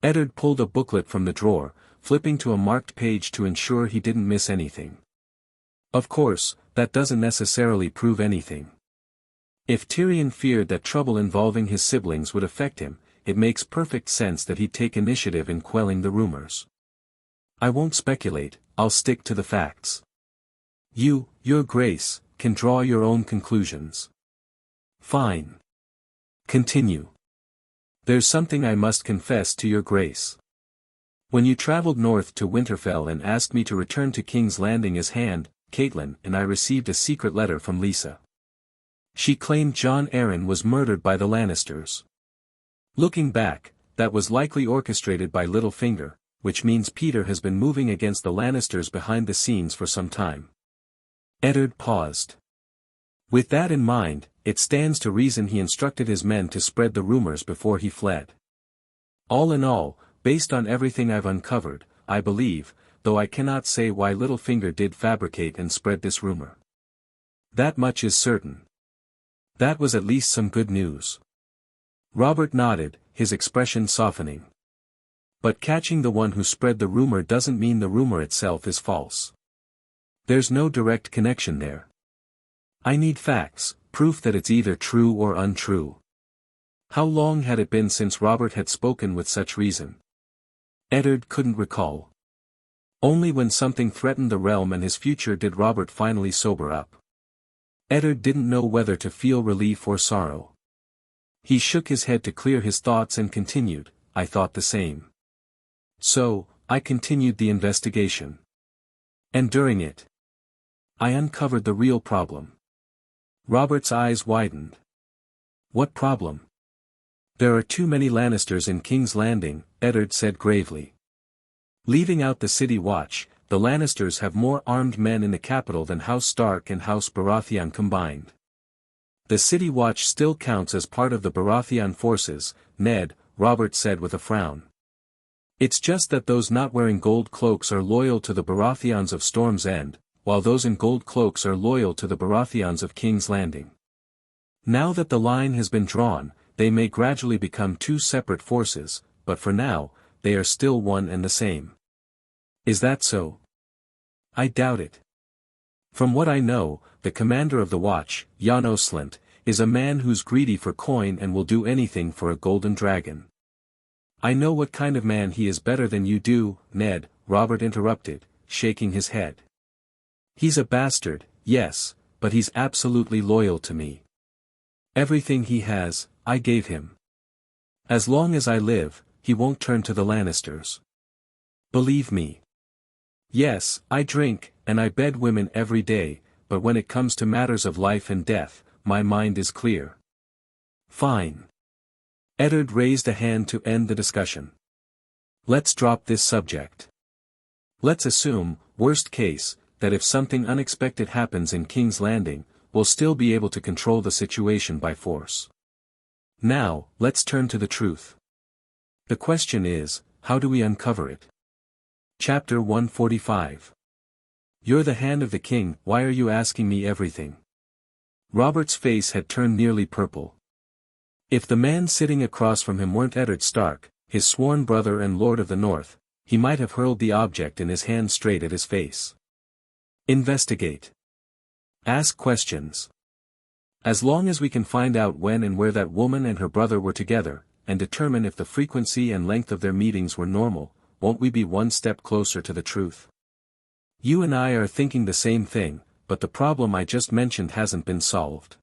A: Eddard pulled a booklet from the drawer, flipping to a marked page to ensure he didn't miss anything. Of course, that doesn't necessarily prove anything. If Tyrion feared that trouble involving his siblings would affect him, it makes perfect sense that he'd take initiative in quelling the rumors. I won't speculate, I'll stick to the facts. You, Your Grace, can draw your own conclusions. Fine. Continue. There's something I must confess to Your Grace. When you traveled north to Winterfell and asked me to return to King's Landing as Hand, Catelyn and I received a secret letter from Lisa. She claimed Jon Arryn was murdered by the Lannisters. Looking back, that was likely orchestrated by Littlefinger, which means Peter has been moving against the Lannisters behind the scenes for some time. Eddard paused. With that in mind, it stands to reason he instructed his men to spread the rumors before he fled. All in all, based on everything I've uncovered, I believe, though I cannot say why Littlefinger did fabricate and spread this rumor. That much is certain. That was at least some good news. Robert nodded, his expression softening. But catching the one who spread the rumor doesn't mean the rumor itself is false. There's no direct connection there. I need facts, proof that it's either true or untrue. How long had it been since Robert had spoken with such reason? Eddard couldn't recall. Only when something threatened the realm and his future did Robert finally sober up. Eddard didn't know whether to feel relief or sorrow. He shook his head to clear his thoughts and continued, I thought the same. So, I continued the investigation. And during it, I uncovered the real problem. Robert's eyes widened. What problem? There are too many Lannisters in King's Landing, Eddard said gravely. Leaving out the city watch, the Lannisters have more armed men in the capital than House Stark and House Baratheon combined. The city watch still counts as part of the Baratheon forces, Ned, Robert said with a frown. It's just that those not wearing gold cloaks are loyal to the Baratheons of Storm's End, while those in gold cloaks are loyal to the Baratheons of King's Landing. Now that the line has been drawn, they may gradually become two separate forces, but for now, they are still one and the same. Is that so? I doubt it. From what I know, the commander of the watch, Jon Oslint, is a man who's greedy for coin and will do anything for a golden dragon. I know what kind of man he is better than you do, Ned, Robert interrupted, shaking his head. He's a bastard, yes, but he's absolutely loyal to me. Everything he has, I gave him. As long as I live, he won't turn to the Lannisters. Believe me. Yes, I drink, and I bed women every day, but when it comes to matters of life and death, my mind is clear. Fine. Eddard raised a hand to end the discussion. Let's drop this subject. Let's assume, worst case, that if something unexpected happens in King's Landing, we'll still be able to control the situation by force. Now, let's turn to the truth. The question is, how do we uncover it? Chapter 145. You're the hand of the king, why are you asking me everything? Robert's face had turned nearly purple. If the man sitting across from him weren't Eddard Stark, his sworn brother and Lord of the North, he might have hurled the object in his hand straight at his face. Investigate. Ask questions. As long as we can find out when and where that woman and her brother were together, and determine if the frequency and length of their meetings were normal, won't we be one step closer to the truth? You and I are thinking the same thing, but the problem I just mentioned hasn't been solved.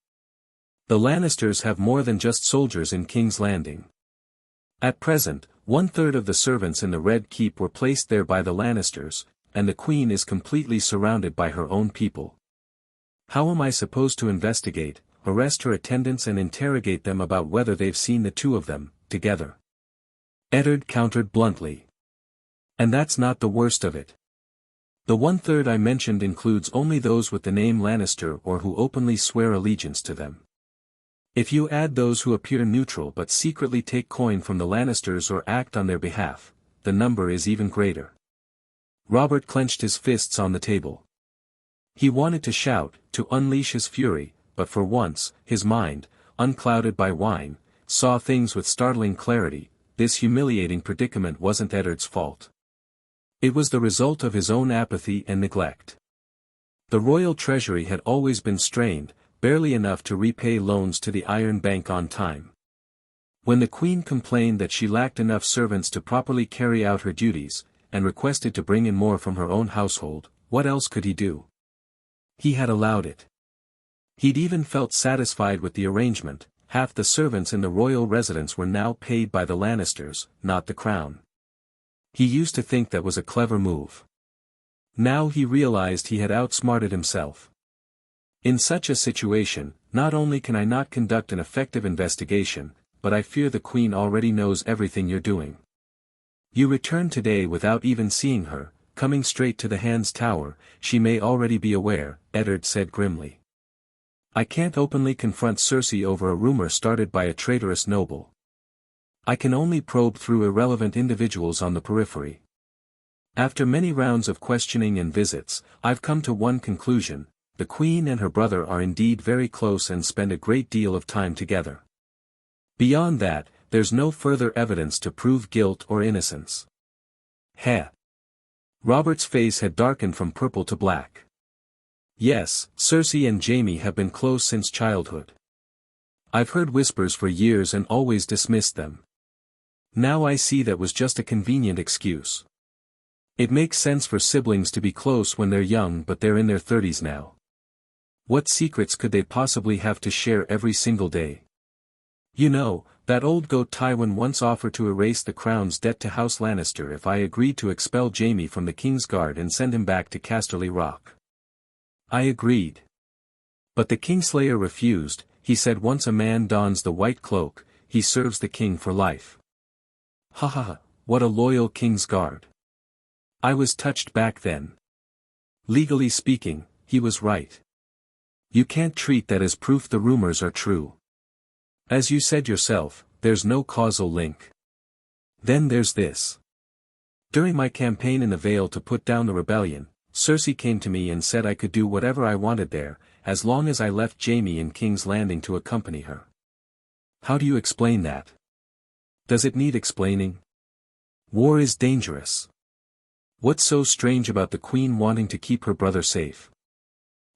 A: The Lannisters have more than just soldiers in King's Landing. At present, 1/3 of the servants in the Red Keep were placed there by the Lannisters, and the Queen is completely surrounded by her own people. How am I supposed to investigate, arrest her attendants and interrogate them about whether they've seen the two of them, together? Eddard countered bluntly. And that's not the worst of it. The 1/3 I mentioned includes only those with the name Lannister or who openly swear allegiance to them. If you add those who appear neutral but secretly take coin from the Lannisters or act on their behalf, the number is even greater. Robert clenched his fists on the table. He wanted to shout, to unleash his fury, but for once, his mind, unclouded by wine, saw things with startling clarity. This humiliating predicament wasn't Eddard's fault. It was the result of his own apathy and neglect. The royal treasury had always been strained, barely enough to repay loans to the Iron Bank on time. When the queen complained that she lacked enough servants to properly carry out her duties, and requested to bring in more from her own household, what else could he do? He had allowed it. He'd even felt satisfied with the arrangement. Half the servants in the royal residence were now paid by the Lannisters, not the crown. He used to think that was a clever move. Now he realized he had outsmarted himself. In such a situation, not only can I not conduct an effective investigation, but I fear the queen already knows everything you're doing. You return today without even seeing her, coming straight to the Hand's Tower. She may already be aware, Eddard said grimly. I can't openly confront Cersei over a rumor started by a traitorous noble. I can only probe through irrelevant individuals on the periphery. After many rounds of questioning and visits, I've come to one conclusion: the queen and her brother are indeed very close and spend a great deal of time together. Beyond that, there's no further evidence to prove guilt or innocence. Heh. Robert's face had darkened from purple to black. Yes, Cersei and Jaime have been close since childhood. I've heard whispers for years and always dismissed them. Now I see that was just a convenient excuse. It makes sense for siblings to be close when they're young, but they're in their 30s now. What secrets could they possibly have to share every single day? You know, that old goat Tywin once offered to erase the crown's debt to House Lannister if I agreed to expel Jaime from the King's Guard and send him back to Casterly Rock. I agreed. But the Kingslayer refused. He said once a man dons the white cloak, he serves the king for life. Ha ha ha, what a loyal King's Guard. I was touched back then. Legally speaking, he was right. You can't treat that as proof the rumors are true. As you said yourself, there's no causal link. Then there's this. During my campaign in the Vale to put down the rebellion, Cersei came to me and said I could do whatever I wanted there, as long as I left Jaime in King's Landing to accompany her. How do you explain that? Does it need explaining? War is dangerous. What's so strange about the Queen wanting to keep her brother safe?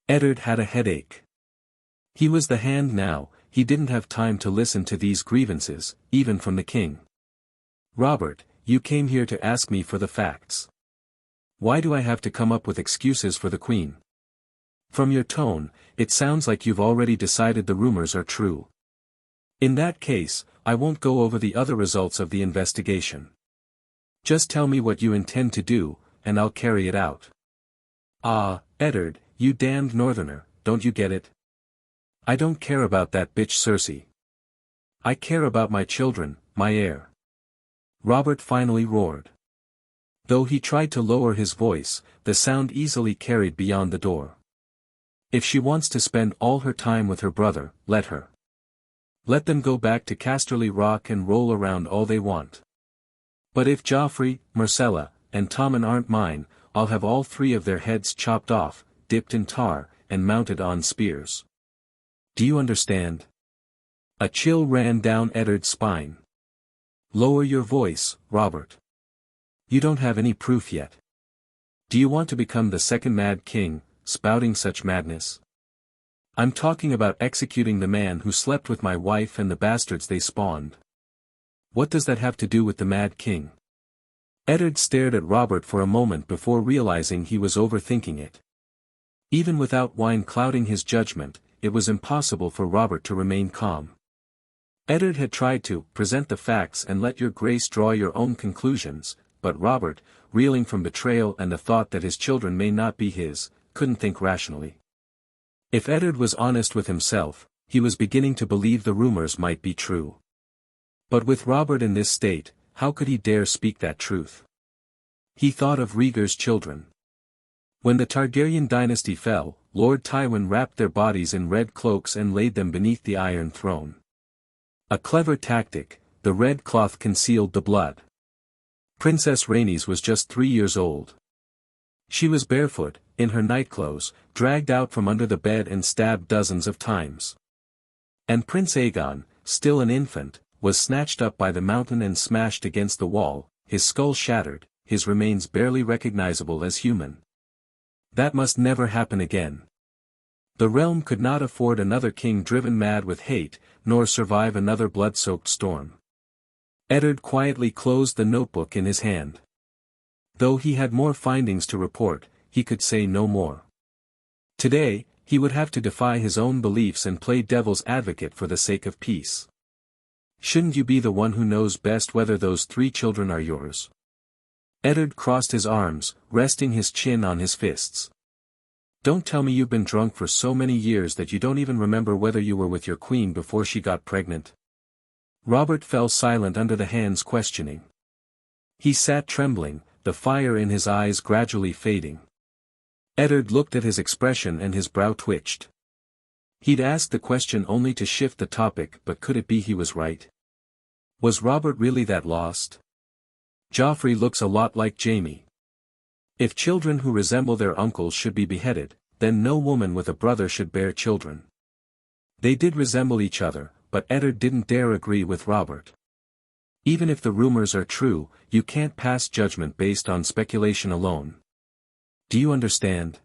A: Eddard had a headache. He was the Hand now. He didn't have time to listen to these grievances, even from the king. Robert, you came here to ask me for the facts. Why do I have to come up with excuses for the queen? From your tone, it sounds like you've already decided the rumors are true. In that case, I won't go over the other results of the investigation. Just tell me what you intend to do, and I'll carry it out. Ah, Eddard, you damned northerner, don't you get it? I don't care about that bitch Cersei. I care about my children, my heir. Robert finally roared. Though he tried to lower his voice, the sound easily carried beyond the door. If she wants to spend all her time with her brother, let her. Let them go back to Casterly Rock and roll around all they want. But if Joffrey, Myrcella, and Tommen aren't mine, I'll have all three of their heads chopped off, dipped in tar, and mounted on spears. Do you understand? A chill ran down Eddard's spine. Lower your voice, Robert. You don't have any proof yet. Do you want to become the second Mad King, spouting such madness? I'm talking about executing the man who slept with my wife and the bastards they spawned. What does that have to do with the Mad King? Eddard stared at Robert for a moment before realizing he was overthinking it. Even without wine clouding his judgment, it was impossible for Robert to remain calm. Eddard had tried to present the facts and let your grace draw your own conclusions, but Robert, reeling from betrayal and the thought that his children may not be his, couldn't think rationally. If Eddard was honest with himself, he was beginning to believe the rumors might be true. But with Robert in this state, how could he dare speak that truth? He thought of Rhaegar's children. When the Targaryen dynasty fell, Lord Tywin wrapped their bodies in red cloaks and laid them beneath the Iron Throne. A clever tactic, the red cloth concealed the blood. Princess Rhaenys was just 3 years old. She was barefoot, in her nightclothes, dragged out from under the bed and stabbed dozens of times. And Prince Aegon, still an infant, was snatched up by the mountain and smashed against the wall, his skull shattered, his remains barely recognizable as human. That must never happen again. The realm could not afford another king driven mad with hate, nor survive another blood-soaked storm. Eddard quietly closed the notebook in his hand. Though he had more findings to report, he could say no more. Today, he would have to defy his own beliefs and play devil's advocate for the sake of peace. Shouldn't you be the one who knows best whether those 3 children are yours? Eddard crossed his arms, resting his chin on his fists. Don't tell me you've been drunk for so many years that you don't even remember whether you were with your queen before she got pregnant. Robert fell silent under the hand's questioning. He sat trembling, the fire in his eyes gradually fading. Eddard looked at his expression and his brow twitched. He'd asked the question only to shift the topic, but could it be he was right? Was Robert really that lost? Joffrey looks a lot like Jaime. If children who resemble their uncles should be beheaded, then no woman with a brother should bear children. They did resemble each other, but Eddard didn't dare agree with Robert. Even if the rumors are true, you can't pass judgment based on speculation alone. Do you understand?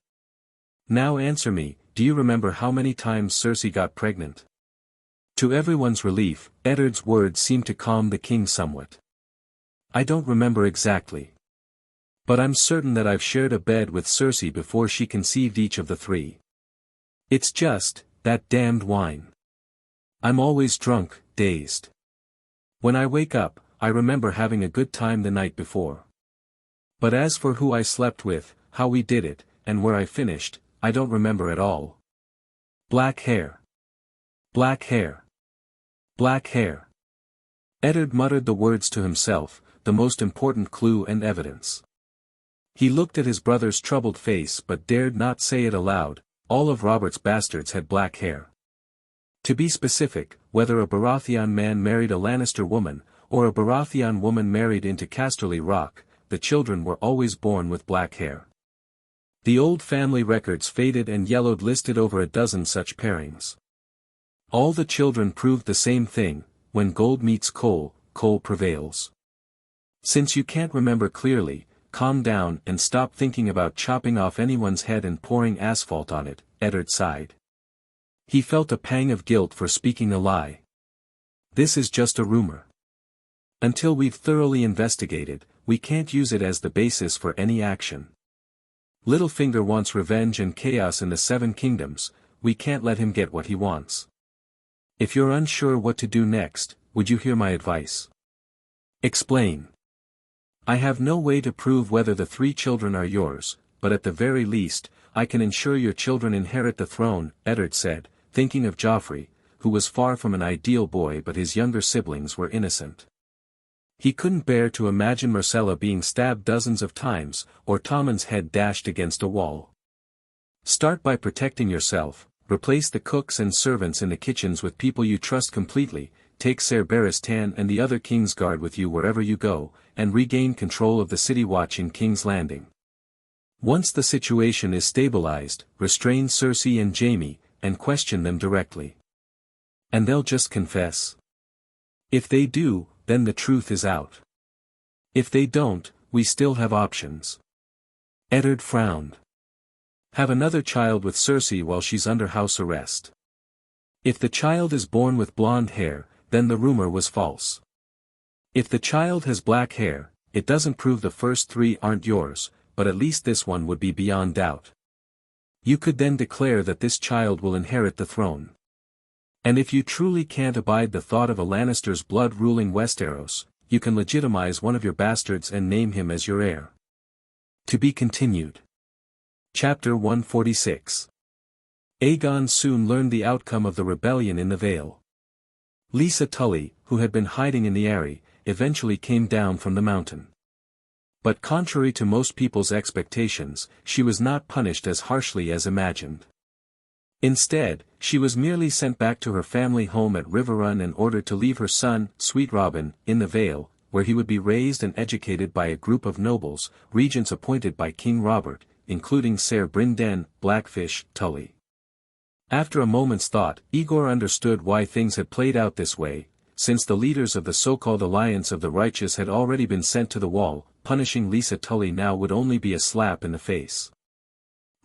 A: Now answer me, do you remember how many times Cersei got pregnant? To everyone's relief, Eddard's words seemed to calm the king somewhat. I don't remember exactly. But I'm certain that I've shared a bed with Cersei before she conceived each of the 3. It's just, that damned wine. I'm always drunk, dazed. When I wake up, I remember having a good time the night before. But as for who I slept with, how we did it, and where I finished, I don't remember at all. Black hair. Black hair. Black hair. Eddard muttered the words to himself, the most important clue and evidence. He looked at his brother's troubled face but dared not say it aloud. All of Robert's bastards had black hair. To be specific, whether a Baratheon man married a Lannister woman, or a Baratheon woman married into Casterly Rock, the children were always born with black hair. The old family records faded and yellowed listed over a dozen such pairings. All the children proved the same thing: when gold meets coal, coal prevails. Since you can't remember clearly, calm down and stop thinking about chopping off anyone's head and pouring asphalt on it, Eddard sighed. He felt a pang of guilt for speaking a lie. This is just a rumor. Until we've thoroughly investigated, we can't use it as the basis for any action. Littlefinger wants revenge and chaos in the 7 kingdoms, we can't let him get what he wants. If you're unsure what to do next, would you hear my advice? Explain. I have no way to prove whether the 3 children are yours, but at the very least, I can ensure your children inherit the throne, Eddard said, thinking of Joffrey, who was far from an ideal boy but his younger siblings were innocent. He couldn't bear to imagine Myrcella being stabbed dozens of times, or Tommen's head dashed against a wall. Start by protecting yourself, replace the cooks and servants in the kitchens with people you trust completely, take Ser Barristan and the other Kingsguard with you wherever you go, and regain control of the city watch in King's Landing. Once the situation is stabilized, restrain Cersei and Jaime, and question them directly. And they'll just confess. If they do, then the truth is out. If they don't, we still have options. Eddard frowned. Have another child with Cersei while she's under house arrest. If the child is born with blonde hair, then the rumor was false. If the child has black hair, it doesn't prove the first 3 aren't yours, but at least this one would be beyond doubt. You could then declare that this child will inherit the throne. And if you truly can't abide the thought of a Lannister's blood ruling Westeros, you can legitimize one of your bastards and name him as your heir. To be continued. Chapter 146. Aegon soon learned the outcome of the rebellion in the Vale. Lisa Tully, who had been hiding in the Eyrie, eventually came down from the mountain. But contrary to most people's expectations, she was not punished as harshly as imagined. Instead, she was merely sent back to her family home at Riverrun and ordered to leave her son, Sweet Robin, in the Vale, where he would be raised and educated by a group of nobles, regents appointed by King Robert, including Ser Brynden, Blackfish, Tully. After a moment's thought, Aegor understood why things had played out this way, since the leaders of the so-called Alliance of the Righteous had already been sent to the wall. Punishing Lisa Tully now would only be a slap in the face.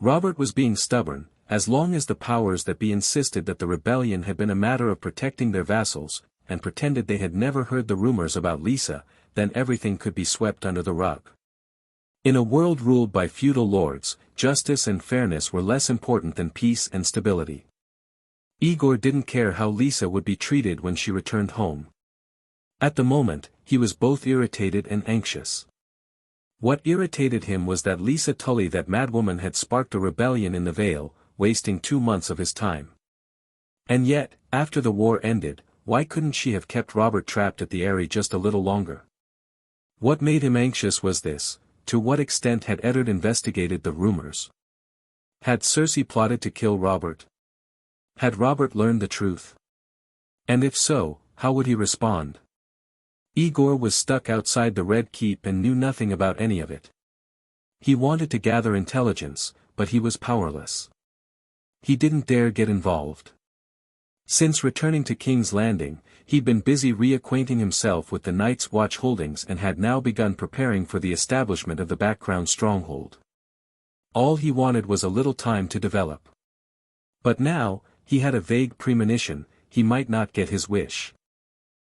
A: Robert was being stubborn, As long as the powers that be insisted that the rebellion had been a matter of protecting their vassals, and pretended they had never heard the rumors about Lisa, then everything could be swept under the rug. In a world ruled by feudal lords, justice and fairness were less important than peace and stability. Aegor didn't care how Lisa would be treated when she returned home. At the moment, he was both irritated and anxious. What irritated him was that Lisa Tully, that madwoman, had sparked a rebellion in the Vale, wasting 2 months of his time. And yet, after the war ended, why couldn't she have kept Robert trapped at the Eyrie just a little longer? What made him anxious was this: to what extent had Eddard investigated the rumors? Had Cersei plotted to kill Robert? Had Robert learned the truth? And if so, how would he respond? Aegor was stuck outside the Red Keep and knew nothing about any of it. He wanted to gather intelligence, but he was powerless. He didn't dare get involved. Since returning to King's Landing, he'd been busy reacquainting himself with the Night's Watch holdings and had now begun preparing for the establishment of the background stronghold. All he wanted was a little time to develop. But now, he had a vague premonition, he might not get his wish.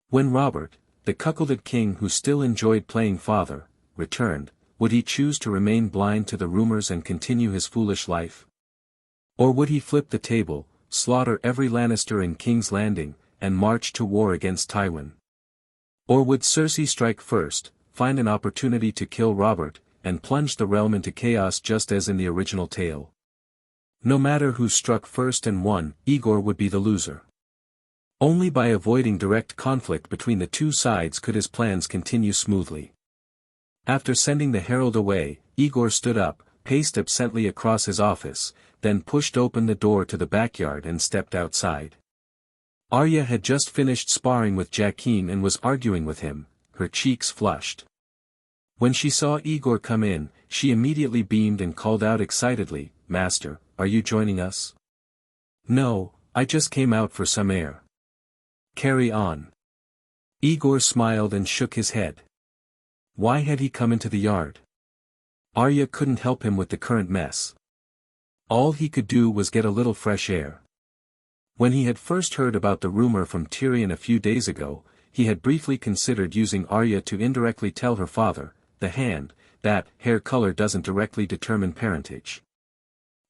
A: When Robert, the cuckolded king who still enjoyed playing father, returned, would he choose to remain blind to the rumors and continue his foolish life? Or would he flip the table, slaughter every Lannister in King's Landing, and march to war against Tywin? Or would Cersei strike first, find an opportunity to kill Robert, and plunge the realm into chaos just as in the original tale? No matter who struck first and won, Aegor would be the loser. Only by avoiding direct conflict between the two sides could his plans continue smoothly. After sending the herald away, Aegor stood up, paced absently across his office, then pushed open the door to the backyard and stepped outside. Arya had just finished sparring with Jaqen and was arguing with him, her cheeks flushed. When she saw Aegor come in, she immediately beamed and called out excitedly, "Master, are you joining us?" "No, I just came out for some air." "Carry on." Aegor smiled and shook his head. Why had he come into the yard? Arya couldn't help him with the current mess. All he could do was get a little fresh air. When he had first heard about the rumor from Tyrion a few days ago, he had briefly considered using Arya to indirectly tell her father, the Hand, that hair color doesn't directly determine parentage.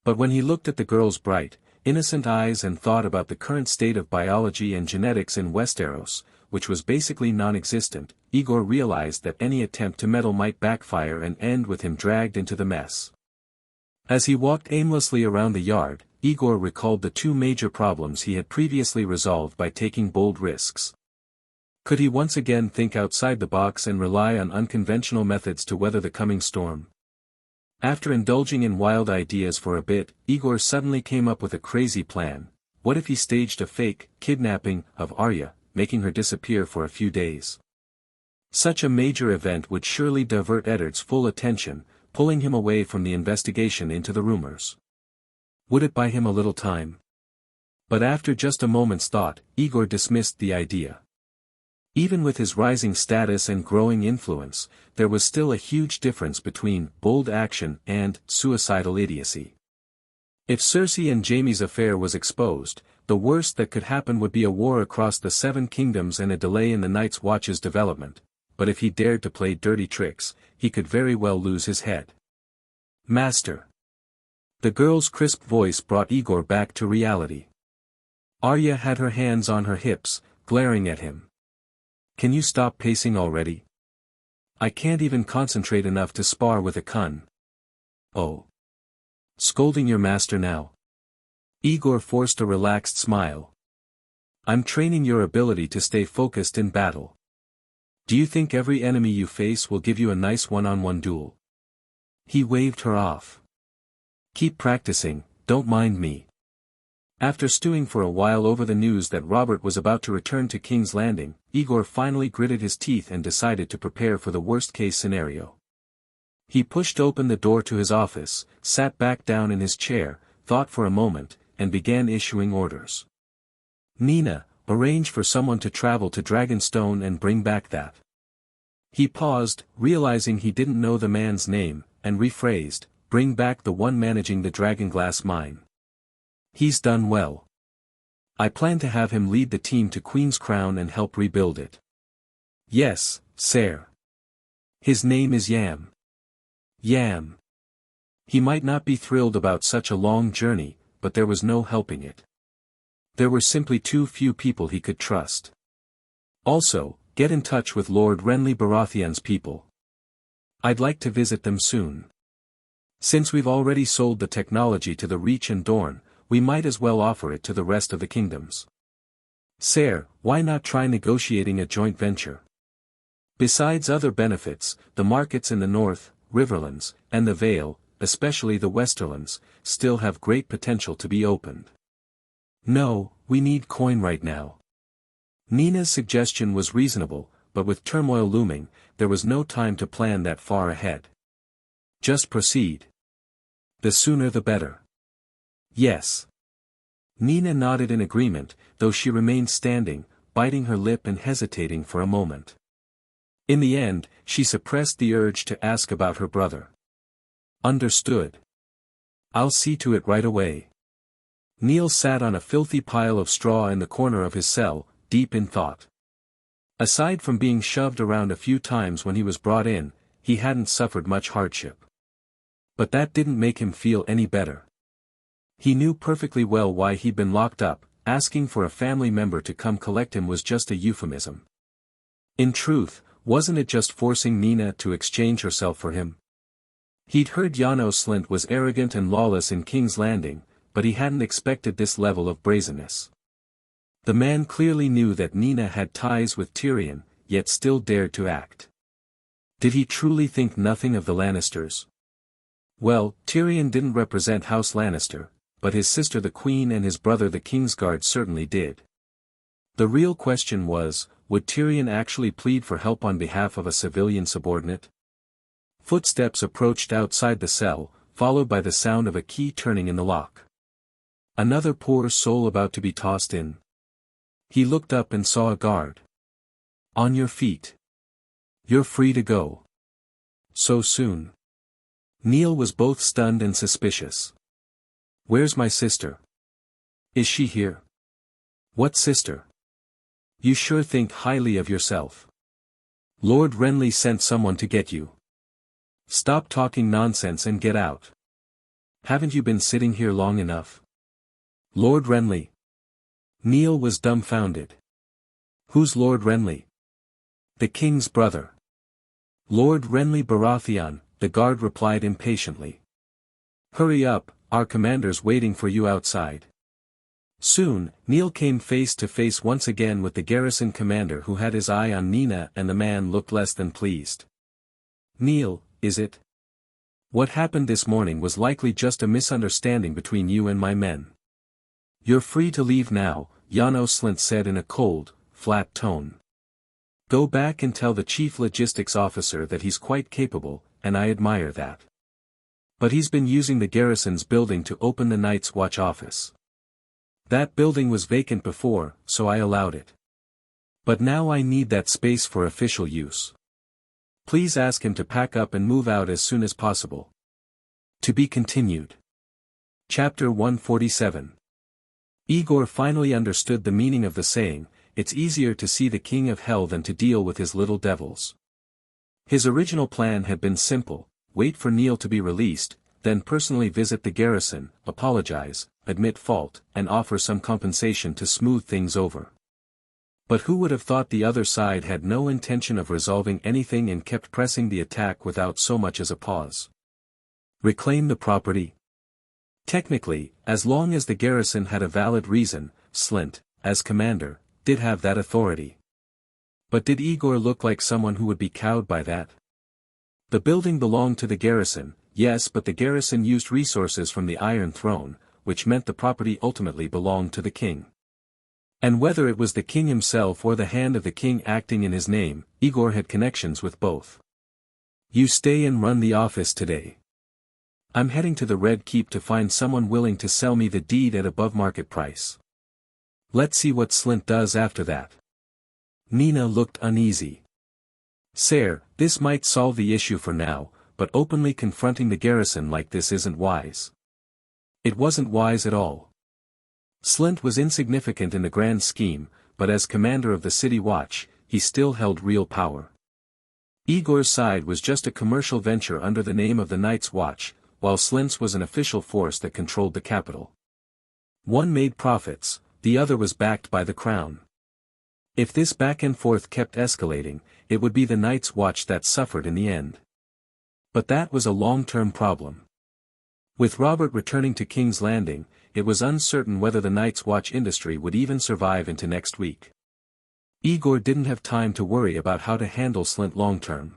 A: But when he looked at the girl's bright, innocent eyes and thought about the current state of biology and genetics in Westeros, which was basically non-existent, Aegor realized that any attempt to meddle might backfire and end with him dragged into the mess. As he walked aimlessly around the yard, Aegor recalled the 2 major problems he had previously resolved by taking bold risks. Could he once again think outside the box and rely on unconventional methods to weather the coming storm? After indulging in wild ideas for a bit, Aegor suddenly came up with a crazy plan. What if he staged a fake kidnapping of Arya, making her disappear for a few days? Such a major event would surely divert Eddard's full attention, pulling him away from the investigation into the rumors. Would it buy him a little time? But after just a moment's thought, Aegor dismissed the idea. Even with his rising status and growing influence, there was still a huge difference between bold action and suicidal idiocy. If Cersei and Jaime's affair was exposed, the worst that could happen would be a war across the 7 kingdoms and a delay in the Night's Watch's development, but if he dared to play dirty tricks, he could very well lose his head. "Master." The girl's crisp voice brought Aegor back to reality. Arya had her hands on her hips, glaring at him. "Can you stop pacing already? I can't even concentrate enough to spar with a Kun." "Oh. Scolding your master now?" Aegor forced a relaxed smile. "I'm training your ability to stay focused in battle. Do you think every enemy you face will give you a nice one-on-one duel?" He waved her off. "Keep practicing, don't mind me." After stewing for a while over the news that Robert was about to return to King's Landing, Aegor finally gritted his teeth and decided to prepare for the worst-case scenario. He pushed open the door to his office, sat back down in his chair, thought for a moment, and began issuing orders. "Nina, arrange for someone to travel to Dragonstone and bring back that." He paused, realizing he didn't know the man's name, and rephrased, "Bring back the one managing the Dragonglass mine." He's done well. I plan to have him lead the team to Queen's Crown and help rebuild it. Yes, sire. His name is Yam. Yam. He might not be thrilled about such a long journey, but there was no helping it. There were simply too few people he could trust. Also, get in touch with Lord Renly Baratheon's people. I'd like to visit them soon. Since we've already sold the technology to the Reach and Dorne, we might as well offer it to the rest of the kingdoms. Sire, why not try negotiating a joint venture? Besides other benefits, the markets in the north, Riverlands, and the Vale, especially the Westerlands, still have great potential to be opened. No, we need coin right now. Nina's suggestion was reasonable, but with turmoil looming, there was no time to plan that far ahead. Just proceed. The sooner the better. Yes. Nina nodded in agreement, though she remained standing, biting her lip and hesitating for a moment. In the end, she suppressed the urge to ask about her brother. Understood. I'll see to it right away. Neil sat on a filthy pile of straw in the corner of his cell, deep in thought. Aside from being shoved around a few times when he was brought in, he hadn't suffered much hardship. But that didn't make him feel any better. He knew perfectly well why he'd been locked up, asking for a family member to come collect him was just a euphemism. In truth, wasn't it just forcing Nina to exchange herself for him? He'd heard Janos Slynt was arrogant and lawless in King's Landing, but he hadn't expected this level of brazenness. The man clearly knew that Nina had ties with Tyrion, yet still dared to act. Did he truly think nothing of the Lannisters? Well, Tyrion didn't represent House Lannister, but his sister the Queen and his brother the Kingsguard certainly did. The real question was, would Tyrion actually plead for help on behalf of a civilian subordinate? Footsteps approached outside the cell, followed by the sound of a key turning in the lock. Another poor soul about to be tossed in. He looked up and saw a guard. On your feet. You're free to go. So soon. Neil was both stunned and suspicious. Where's my sister? Is she here? What sister? You sure think highly of yourself. Lord Renly sent someone to get you. Stop talking nonsense and get out. Haven't you been sitting here long enough? Lord Renly. Neil was dumbfounded. Who's Lord Renly? The king's brother. Lord Renly Baratheon, the guard replied impatiently. Hurry up, our commander's waiting for you outside. Soon, Neil came face to face once again with the garrison commander who had his eye on Nina, and the man looked less than pleased. Neil, is it? What happened this morning was likely just a misunderstanding between you and my men. You're free to leave now, Janos Slynt said in a cold, flat tone. Go back and tell the chief logistics officer that he's quite capable, and I admire that. But he's been using the garrison's building to open the Night's Watch office. That building was vacant before, so I allowed it. But now I need that space for official use. Please ask him to pack up and move out as soon as possible. To be continued. Chapter 147. Aegor finally understood the meaning of the saying, it's easier to see the king of hell than to deal with his little devils. His original plan had been simple, wait for Neil to be released, then personally visit the garrison, apologize, admit fault, and offer some compensation to smooth things over. But who would have thought the other side had no intention of resolving anything and kept pressing the attack without so much as a pause? Reclaim the property? Technically, as long as the garrison had a valid reason, Slynt, as commander, did have that authority. But did Aegor look like someone who would be cowed by that? The building belonged to the garrison, yes, but the garrison used resources from the Iron Throne, which meant the property ultimately belonged to the king. And whether it was the king himself or the hand of the king acting in his name, Aegor had connections with both. You stay and run the office today. I'm heading to the Red Keep to find someone willing to sell me the deed at above market price. Let's see what Slynt does after that. Nina looked uneasy. Sire, this might solve the issue for now, but openly confronting the garrison like this isn't wise. It wasn't wise at all. Slint was insignificant in the grand scheme, but as commander of the City Watch, he still held real power. Aegor's side was just a commercial venture under the name of the Night's Watch, while Slint's was an official force that controlled the capital. One made profits, the other was backed by the crown. If this back and forth kept escalating, it would be the Night's Watch that suffered in the end. But that was a long-term problem. With Robert returning to King's Landing, it was uncertain whether the Night's Watch industry would even survive into next week. Aegor didn't have time to worry about how to handle Slint long-term.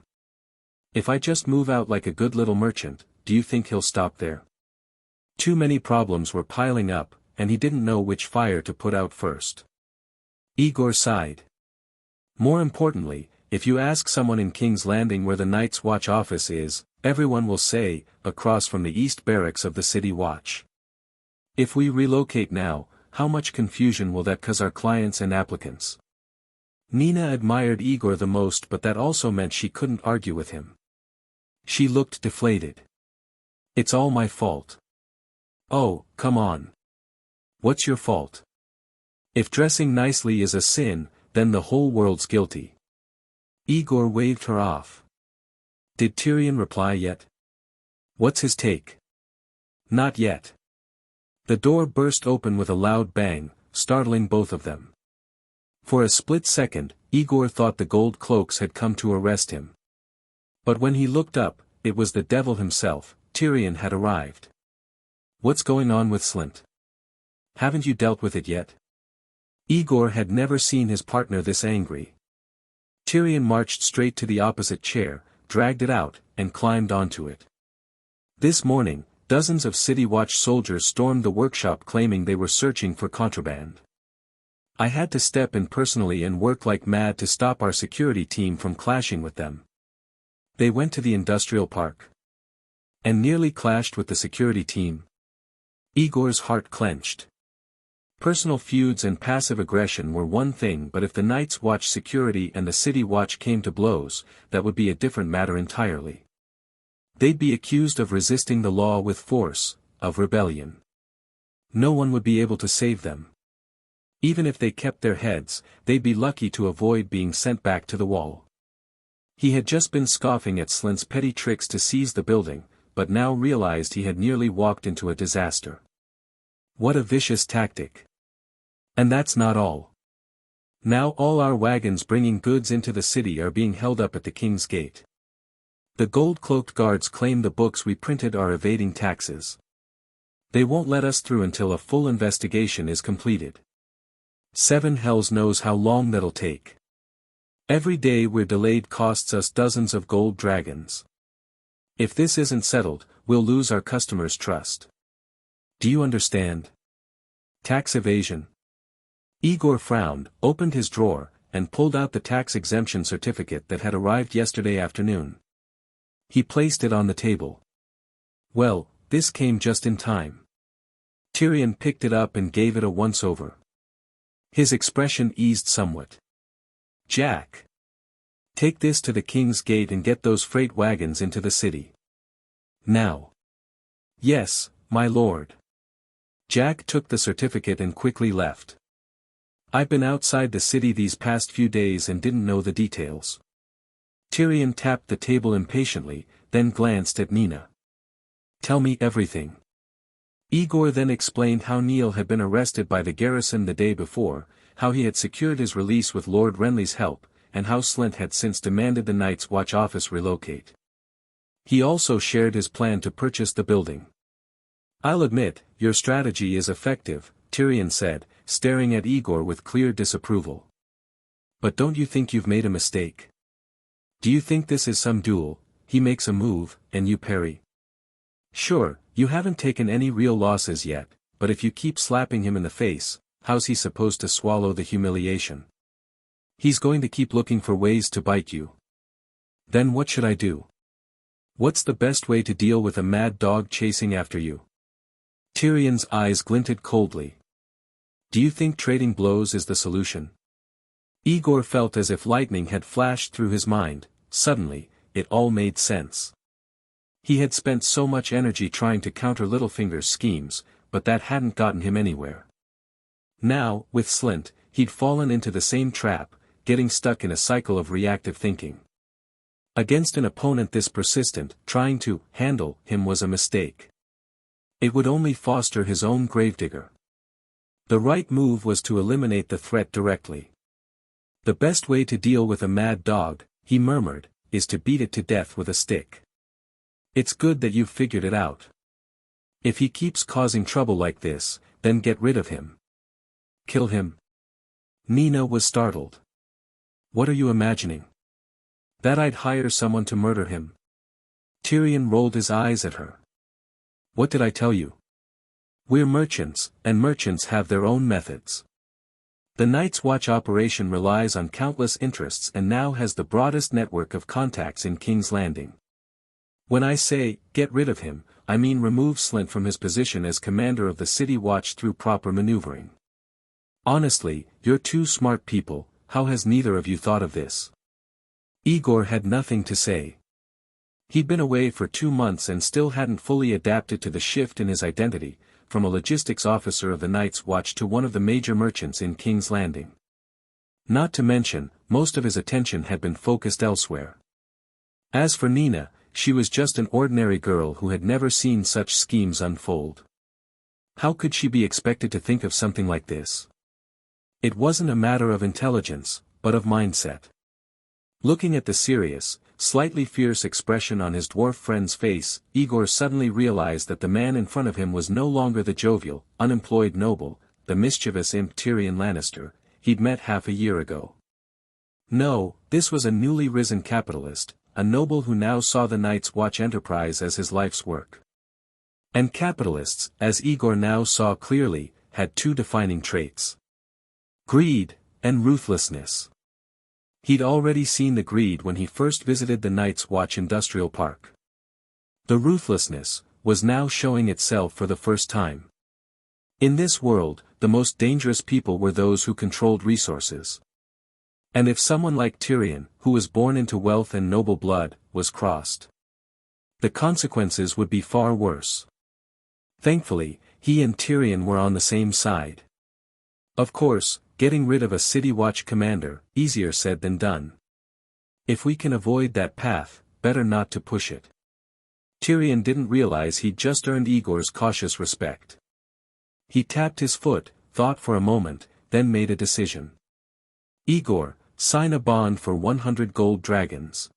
A: If I just move out like a good little merchant, do you think he'll stop there? Too many problems were piling up, and he didn't know which fire to put out first. Aegor sighed. More importantly, if you ask someone in King's Landing where the Night's Watch office is, everyone will say, across from the East Barracks of the City Watch. If we relocate now, how much confusion will that cause our clients and applicants? Nina admired Aegor the most, but that also meant she couldn't argue with him. She looked deflated. It's all my fault. Oh, come on. What's your fault? If dressing nicely is a sin, then the whole world's guilty. Aegor waved her off. Did Tyrion reply yet? What's his take? Not yet. The door burst open with a loud bang, startling both of them. For a split second, Aegor thought the gold cloaks had come to arrest him. But when he looked up, it was the devil himself. Tyrion had arrived. What's going on with Slint? Haven't you dealt with it yet? Aegor had never seen his partner this angry. Tyrion marched straight to the opposite chair, dragged it out, and climbed onto it. This morning, dozens of City Watch soldiers stormed the workshop claiming they were searching for contraband. I had to step in personally and work like mad to stop our security team from clashing with them. They went to the industrial park. And nearly clashed with the security team. Aegor's heart clenched. Personal feuds and passive aggression were one thing, but if the Night's Watch security and the City Watch came to blows, that would be a different matter entirely. They'd be accused of resisting the law with force, of rebellion. No one would be able to save them. Even if they kept their heads, they'd be lucky to avoid being sent back to the wall. He had just been scoffing at Slint's petty tricks to seize the building, but now realized he had nearly walked into a disaster. What a vicious tactic. And that's not all. Now all our wagons bringing goods into the city are being held up at the King's Gate. The gold-cloaked guards claim the books we printed are evading taxes. They won't let us through until a full investigation is completed. 7 hells knows how long that'll take. Every day we're delayed costs us dozens of gold dragons. If this isn't settled, we'll lose our customers' trust. Do you understand? Tax evasion. Aegor frowned, opened his drawer, and pulled out the tax exemption certificate that had arrived yesterday afternoon. He placed it on the table. Well, this came just in time. Tyrion picked it up and gave it a once-over. His expression eased somewhat. Jack. Take this to the King's Gate and get those freight wagons into the city. Now. Yes, my lord. Jack took the certificate and quickly left. I've been outside the city these past few days and didn't know the details. Tyrion tapped the table impatiently, then glanced at Nina. Tell me everything. Aegor then explained how Neil had been arrested by the garrison the day before, how he had secured his release with Lord Renly's help, and how Slint had since demanded the Night's Watch office relocate. He also shared his plan to purchase the building. I'll admit, your strategy is effective, Tyrion said, staring at Aegor with clear disapproval. But don't you think you've made a mistake? Do you think this is some duel, he makes a move, and you parry? Sure, you haven't taken any real losses yet, but if you keep slapping him in the face, how's he supposed to swallow the humiliation? He's going to keep looking for ways to bite you. Then what should I do? What's the best way to deal with a mad dog chasing after you? Tyrion's eyes glinted coldly. Do you think trading blows is the solution? Aegor felt as if lightning had flashed through his mind. Suddenly, it all made sense. He had spent so much energy trying to counter Littlefinger's schemes, but that hadn't gotten him anywhere. Now, with Slint, he'd fallen into the same trap, getting stuck in a cycle of reactive thinking. Against an opponent this persistent, trying to handle him was a mistake. It would only foster his own gravedigger. The right move was to eliminate the threat directly. The best way to deal with a mad dog, he murmured, is to beat it to death with a stick. It's good that you've figured it out. If he keeps causing trouble like this, then get rid of him. Kill him? Nina was startled. What are you imagining? That I'd hire someone to murder him? Tyrion rolled his eyes at her. What did I tell you? We're merchants, and merchants have their own methods. The Night's Watch operation relies on countless interests and now has the broadest network of contacts in King's Landing. When I say, get rid of him, I mean remove Slint from his position as commander of the City Watch through proper maneuvering. Honestly, you're two smart people, how has neither of you thought of this? Aegor had nothing to say. He'd been away for 2 months and still hadn't fully adapted to the shift in his identity, from a logistics officer of the Night's Watch to one of the major merchants in King's Landing. Not to mention, most of his attention had been focused elsewhere. As for Nina, she was just an ordinary girl who had never seen such schemes unfold. How could she be expected to think of something like this? It wasn't a matter of intelligence, but of mindset. Looking at the serious, slightly fierce expression on his dwarf friend's face, Aegor suddenly realized that the man in front of him was no longer the jovial, unemployed noble, the mischievous imp Tyrion Lannister, he'd met half a year ago. No, this was a newly risen capitalist, a noble who now saw the Night's Watch enterprise as his life's work. And capitalists, as Aegor now saw clearly, had 2 defining traits: greed, and ruthlessness. He'd already seen the greed when he first visited the Night's Watch Industrial Park. The ruthlessness was now showing itself for the first time. In this world, the most dangerous people were those who controlled resources. And if someone like Tyrion, who was born into wealth and noble blood, was crossed, the consequences would be far worse. Thankfully, he and Tyrion were on the same side. Of course, getting rid of a City Watch commander, easier said than done. If we can avoid that path, better not to push it. Tyrion didn't realize he'd just earned Aegor's cautious respect. He tapped his foot, thought for a moment, then made a decision. Aegor, sign a bond for 100 gold dragons.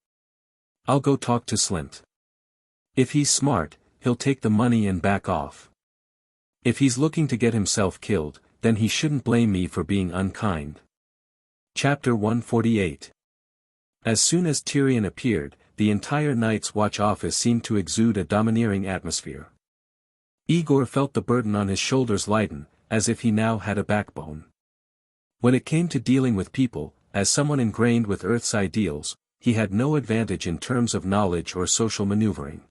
A: I'll go talk to Slint. If he's smart, he'll take the money and back off. If he's looking to get himself killed, then he shouldn't blame me for being unkind. Chapter 148. As soon as Tyrion appeared, the entire Night's Watch office seemed to exude a domineering atmosphere. Aegor felt the burden on his shoulders lighten, as if he now had a backbone. When it came to dealing with people, as someone ingrained with Earth's ideals, he had no advantage in terms of knowledge or social maneuvering.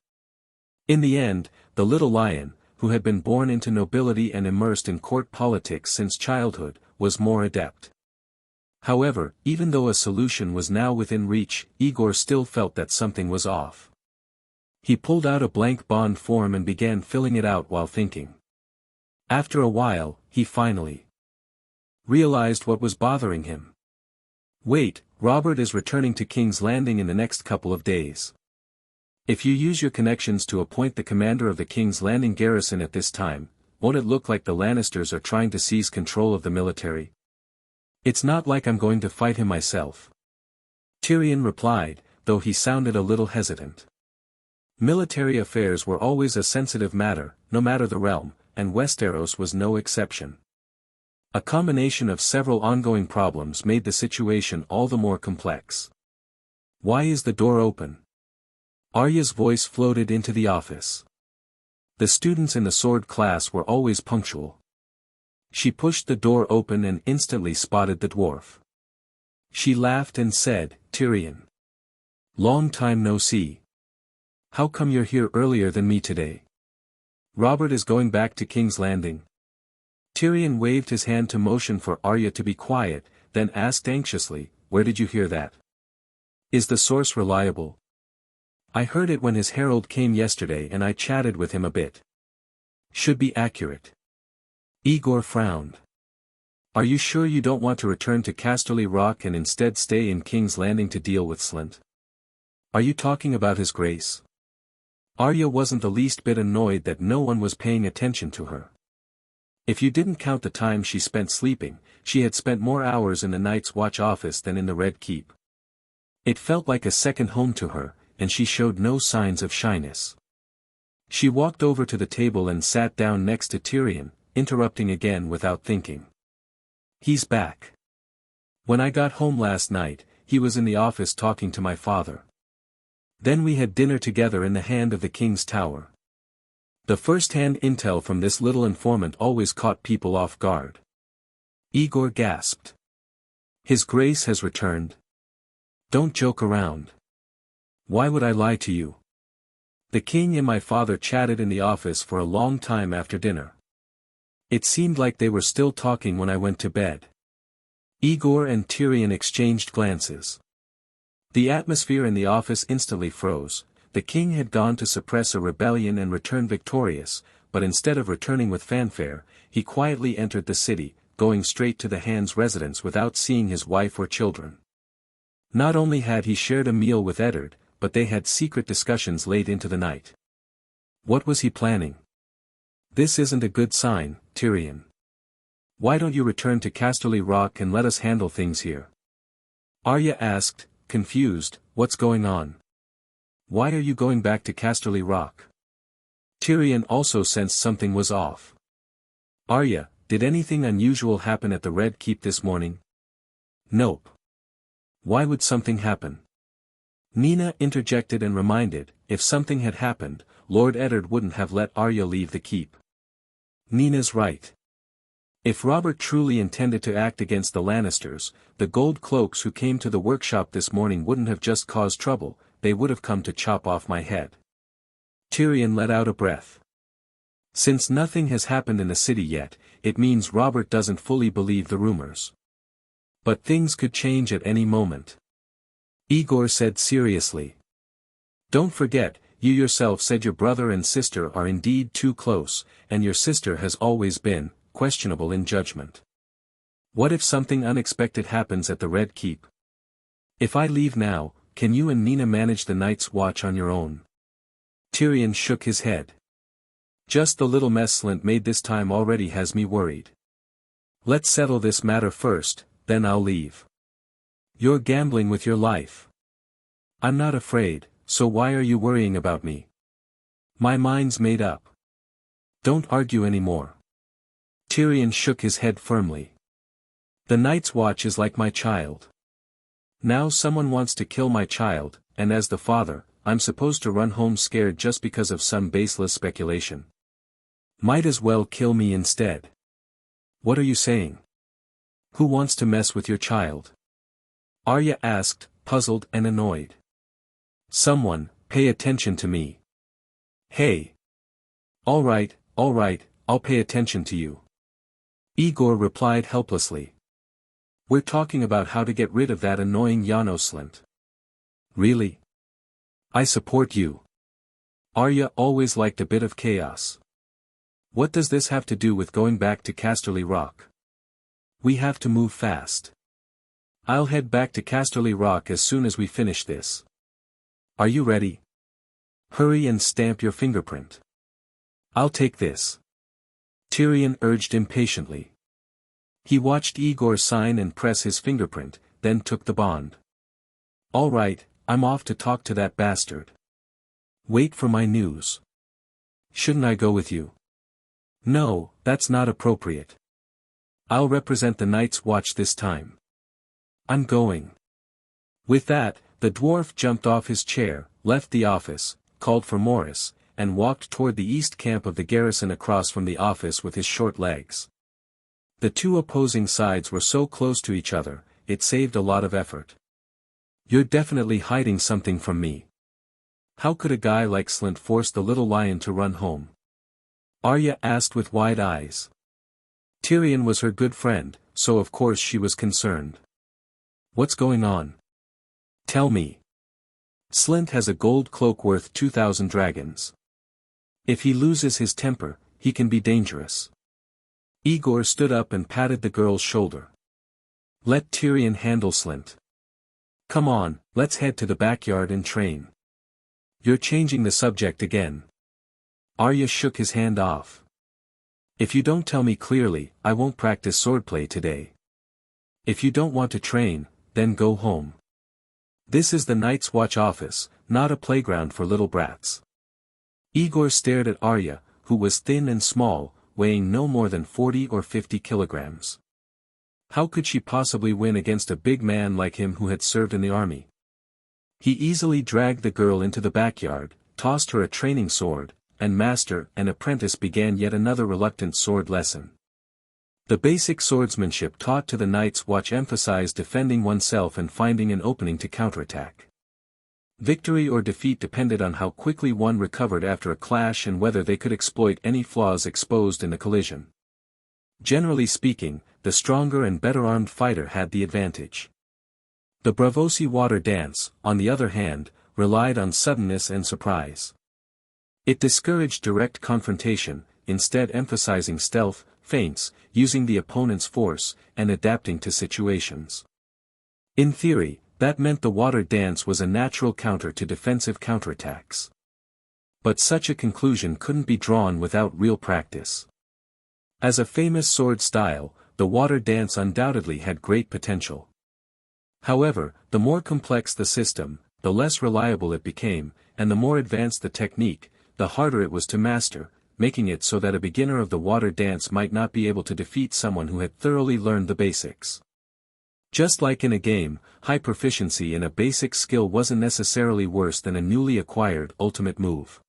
A: In the end, the little lion, who had been born into nobility and immersed in court politics since childhood, was more adept. However, even though a solution was now within reach, Aegor still felt that something was off. He pulled out a blank bond form and began filling it out while thinking. After a while, he finally realized what was bothering him. Wait, Robert is returning to King's Landing in the next couple of days. If you use your connections to appoint the commander of the King's Landing garrison at this time, won't it look like the Lannisters are trying to seize control of the military? It's not like I'm going to fight him myself. Tyrion replied, though he sounded a little hesitant. Military affairs were always a sensitive matter, no matter the realm, and Westeros was no exception. A combination of several ongoing problems made the situation all the more complex. Why is the door open? Arya's voice floated into the office. The students in the sword class were always punctual. She pushed the door open and instantly spotted the dwarf. She laughed and said, Tyrion. Long time no see. How come you're here earlier than me today? Robert is going back to King's Landing. Tyrion waved his hand to motion for Arya to be quiet, then asked anxiously, where did you hear that? Is the source reliable? I heard it when his herald came yesterday and I chatted with him a bit. Should be accurate. Aegor frowned. Are you sure you don't want to return to Casterly Rock and instead stay in King's Landing to deal with Slynt? Are you talking about his grace? Arya wasn't the least bit annoyed that no one was paying attention to her. If you didn't count the time she spent sleeping, she had spent more hours in the Night's Watch office than in the Red Keep. It felt like a second home to her, and she showed no signs of shyness. She walked over to the table and sat down next to Tyrion, interrupting again without thinking. He's back. When I got home last night, he was in the office talking to my father. Then we had dinner together in the Hand of the King's Tower. The first-hand intel from this little informant always caught people off guard. Aegor gasped. His Grace has returned. Don't joke around. Why would I lie to you? The king and my father chatted in the office for a long time after dinner. It seemed like they were still talking when I went to bed. Aegor and Tyrion exchanged glances. The atmosphere in the office instantly froze. The king had gone to suppress a rebellion and return victorious, but instead of returning with fanfare, he quietly entered the city, going straight to the Hand's residence without seeing his wife or children. Not only had he shared a meal with Eddard, but they had secret discussions late into the night. What was he planning? This isn't a good sign, Tyrion. Why don't you return to Casterly Rock and let us handle things here? Arya asked, confused. What's going on? Why are you going back to Casterly Rock? Tyrion also sensed something was off. Arya, did anything unusual happen at the Red Keep this morning? Nope. Why would something happen? Nina interjected and reminded, if something had happened, Lord Eddard wouldn't have let Arya leave the keep. Nina's right. If Robert truly intended to act against the Lannisters, the gold cloaks who came to the workshop this morning wouldn't have just caused trouble, they would have come to chop off my head. Tyrion let out a breath. Since nothing has happened in the city yet, it means Robert doesn't fully believe the rumors. But things could change at any moment. Aegor said seriously. Don't forget, you yourself said your brother and sister are indeed too close, and your sister has always been questionable in judgment. What if something unexpected happens at the Red Keep? If I leave now, can you and Nina manage the Night's Watch on your own? Tyrion shook his head. Just the little mess Slynt made this time already has me worried. Let's settle this matter first, then I'll leave. You're gambling with your life. I'm not afraid, so why are you worrying about me? My mind's made up. Don't argue anymore. Tyrion shook his head firmly. The Night's Watch is like my child. Now someone wants to kill my child, and as the father, I'm supposed to run home scared just because of some baseless speculation. Might as well kill me instead. What are you saying? Who wants to mess with your child? Arya asked, puzzled and annoyed. Someone, pay attention to me. Hey. All right, I'll pay attention to you. Aegor replied helplessly. We're talking about how to get rid of that annoying Slynt. Really? I support you. Arya always liked a bit of chaos. What does this have to do with going back to Casterly Rock? We have to move fast. I'll head back to Casterly Rock as soon as we finish this. Are you ready? Hurry and stamp your fingerprint. I'll take this. Tyrion urged impatiently. He watched Aegor sign and press his fingerprint, then took the bond. All right, I'm off to talk to that bastard. Wait for my news. Shouldn't I go with you? No, that's not appropriate. I'll represent the Night's Watch this time. I'm going. With that, the dwarf jumped off his chair, left the office, called for Morris, and walked toward the east camp of the garrison across from the office with his short legs. The two opposing sides were so close to each other, it saved a lot of effort. You're definitely hiding something from me. How could a guy like Slynt force the little lion to run home? Arya asked with wide eyes. Tyrion was her good friend, so of course she was concerned. What's going on? Tell me. Slynt has a gold cloak worth 2,000 dragons. If he loses his temper, he can be dangerous. Aegor stood up and patted the girl's shoulder. Let Tyrion handle Slint. Come on, let's head to the backyard and train. You're changing the subject again. Arya shook his hand off. If you don't tell me clearly, I won't practice swordplay today. If you don't want to train, then go home. This is the Night's Watch office, not a playground for little brats. Aegor stared at Arya, who was thin and small, weighing no more than 40 or 50 kilograms. How could she possibly win against a big man like him who had served in the army? He easily dragged the girl into the backyard, tossed her a training sword, and master and apprentice began yet another reluctant sword lesson. The basic swordsmanship taught to the Night's Watch emphasized defending oneself and finding an opening to counterattack. Victory or defeat depended on how quickly one recovered after a clash and whether they could exploit any flaws exposed in the collision. Generally speaking, the stronger and better armed fighter had the advantage. The Braavosi water dance, on the other hand, relied on suddenness and surprise. It discouraged direct confrontation, instead emphasizing stealth, feints, using the opponent's force, and adapting to situations. In theory, that meant the water dance was a natural counter to defensive counterattacks. But such a conclusion couldn't be drawn without real practice. As a famous sword style, the water dance undoubtedly had great potential. However, the more complex the system, the less reliable it became, and the more advanced the technique, the harder it was to master, making it so that a beginner of the water dance might not be able to defeat someone who had thoroughly learned the basics. Just like in a game, high proficiency in a basic skill wasn't necessarily worse than a newly acquired ultimate move.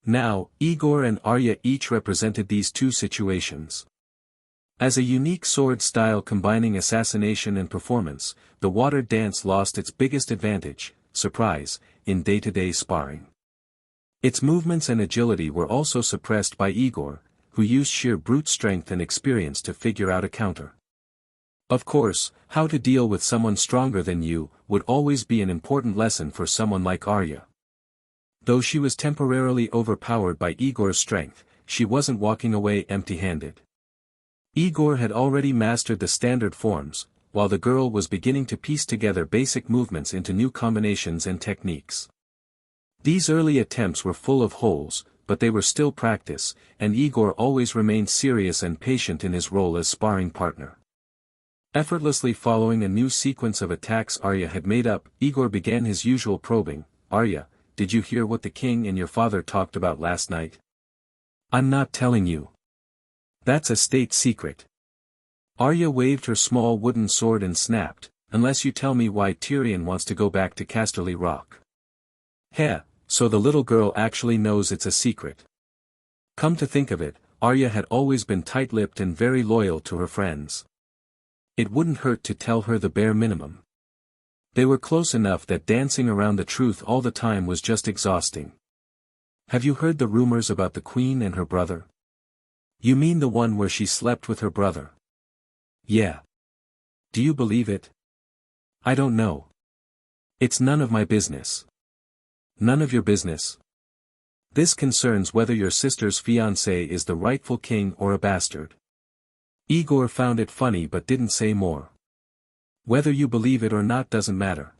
A: Now, Aegor and Arya each represented these two situations. As a unique sword style combining assassination and performance, the water dance lost its biggest advantage, surprise, in day-to-day sparring. Its movements and agility were also suppressed by Aegor, who used sheer brute strength and experience to figure out a counter. Of course, how to deal with someone stronger than you would always be an important lesson for someone like Arya. Though she was temporarily overpowered by Aegor's strength, she wasn't walking away empty-handed. Aegor had already mastered the standard forms, while the girl was beginning to piece together basic movements into new combinations and techniques. These early attempts were full of holes, but they were still practice, and Aegor always remained serious and patient in his role as sparring partner. Effortlessly following a new sequence of attacks Arya had made up, Aegor began his usual probing. Arya, did you hear what the king and your father talked about last night? I'm not telling you. That's a state secret. Arya waved her small wooden sword and snapped, unless you tell me why Tyrion wants to go back to Casterly Rock. Heh, so the little girl actually knows it's a secret. Come to think of it, Arya had always been tight-lipped and very loyal to her friends. It wouldn't hurt to tell her the bare minimum. They were close enough that dancing around the truth all the time was just exhausting. Have you heard the rumors about the queen and her brother? You mean the one where she slept with her brother? Yeah. Do you believe it? I don't know. It's none of my business. None of your business? This concerns whether your sister's fiancé is the rightful king or a bastard. Aegor found it funny but didn't say more. Whether you believe it or not doesn't matter.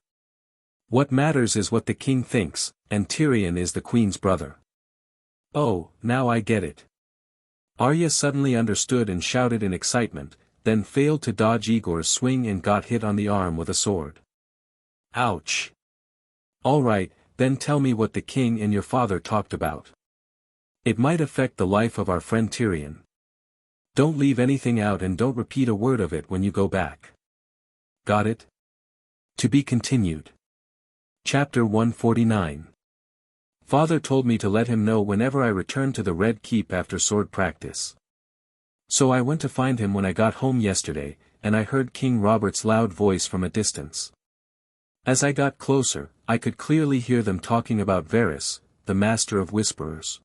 A: What matters is what the king thinks, and Tyrion is the queen's brother. Oh, now I get it. Arya suddenly understood and shouted in excitement, then failed to dodge Aegor's swing and got hit on the arm with a sword. Ouch. All right, then tell me what the king and your father talked about. It might affect the life of our friend Tyrion. Don't leave anything out and don't repeat a word of it when you go back. Got it? To be continued. Chapter 149. Father told me to let him know whenever I returned to the Red Keep after sword practice. So I went to find him when I got home yesterday, and I heard King Robert's loud voice from a distance. As I got closer, I could clearly hear them talking about Varys, the master of whisperers.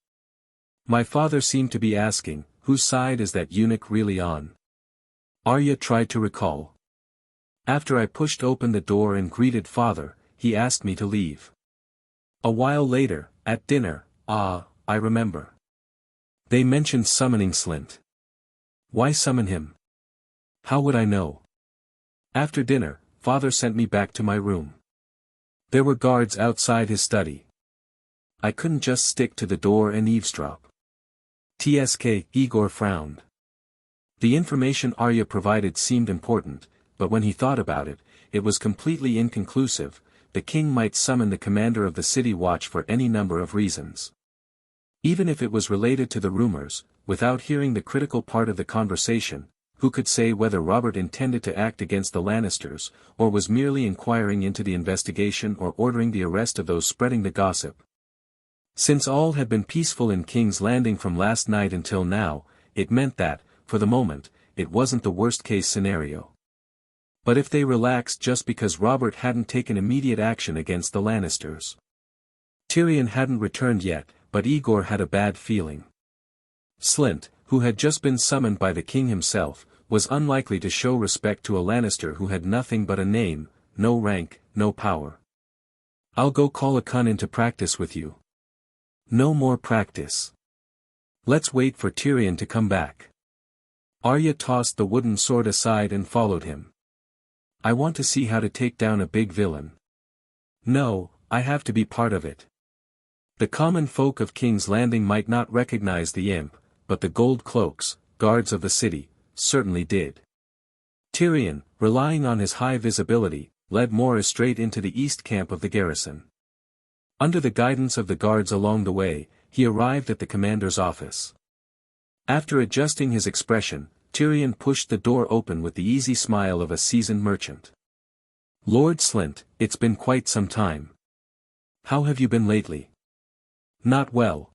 A: My father seemed to be asking, whose side is that eunuch really on? Arya tried to recall. After I pushed open the door and greeted father, he asked me to leave. A while later, at dinner, I remember. They mentioned summoning Slint. Why summon him? How would I know? After dinner, father sent me back to my room. There were guards outside his study. I couldn't just stick to the door and eavesdrop. Aegor frowned. The information Arya provided seemed important, but when he thought about it, it was completely inconclusive. The king might summon the commander of the city watch for any number of reasons. Even if it was related to the rumors, without hearing the critical part of the conversation, who could say whether Robert intended to act against the Lannisters, or was merely inquiring into the investigation or ordering the arrest of those spreading the gossip? Since all had been peaceful in King's Landing from last night until now, it meant that, for the moment, it wasn't the worst-case scenario. But if they relaxed just because Robert hadn't taken immediate action against the Lannisters? Tyrion hadn't returned yet, but Aegor had a bad feeling. Slynt, who had just been summoned by the king himself, was unlikely to show respect to a Lannister who had nothing but a name, no rank, no power. I'll go call a Kun into practice with you. No more practice. Let's wait for Tyrion to come back. Arya tossed the wooden sword aside and followed him. I want to see how to take down a big villain. No, I have to be part of it. The common folk of King's Landing might not recognize the imp, but the gold cloaks, guards of the city, certainly did. Tyrion, relying on his high visibility, led Morris straight into the east camp of the garrison. Under the guidance of the guards along the way, he arrived at the commander's office. After adjusting his expression, Tyrion pushed the door open with the easy smile of a seasoned merchant. Lord Slynt, it's been quite some time. How have you been lately? Not well.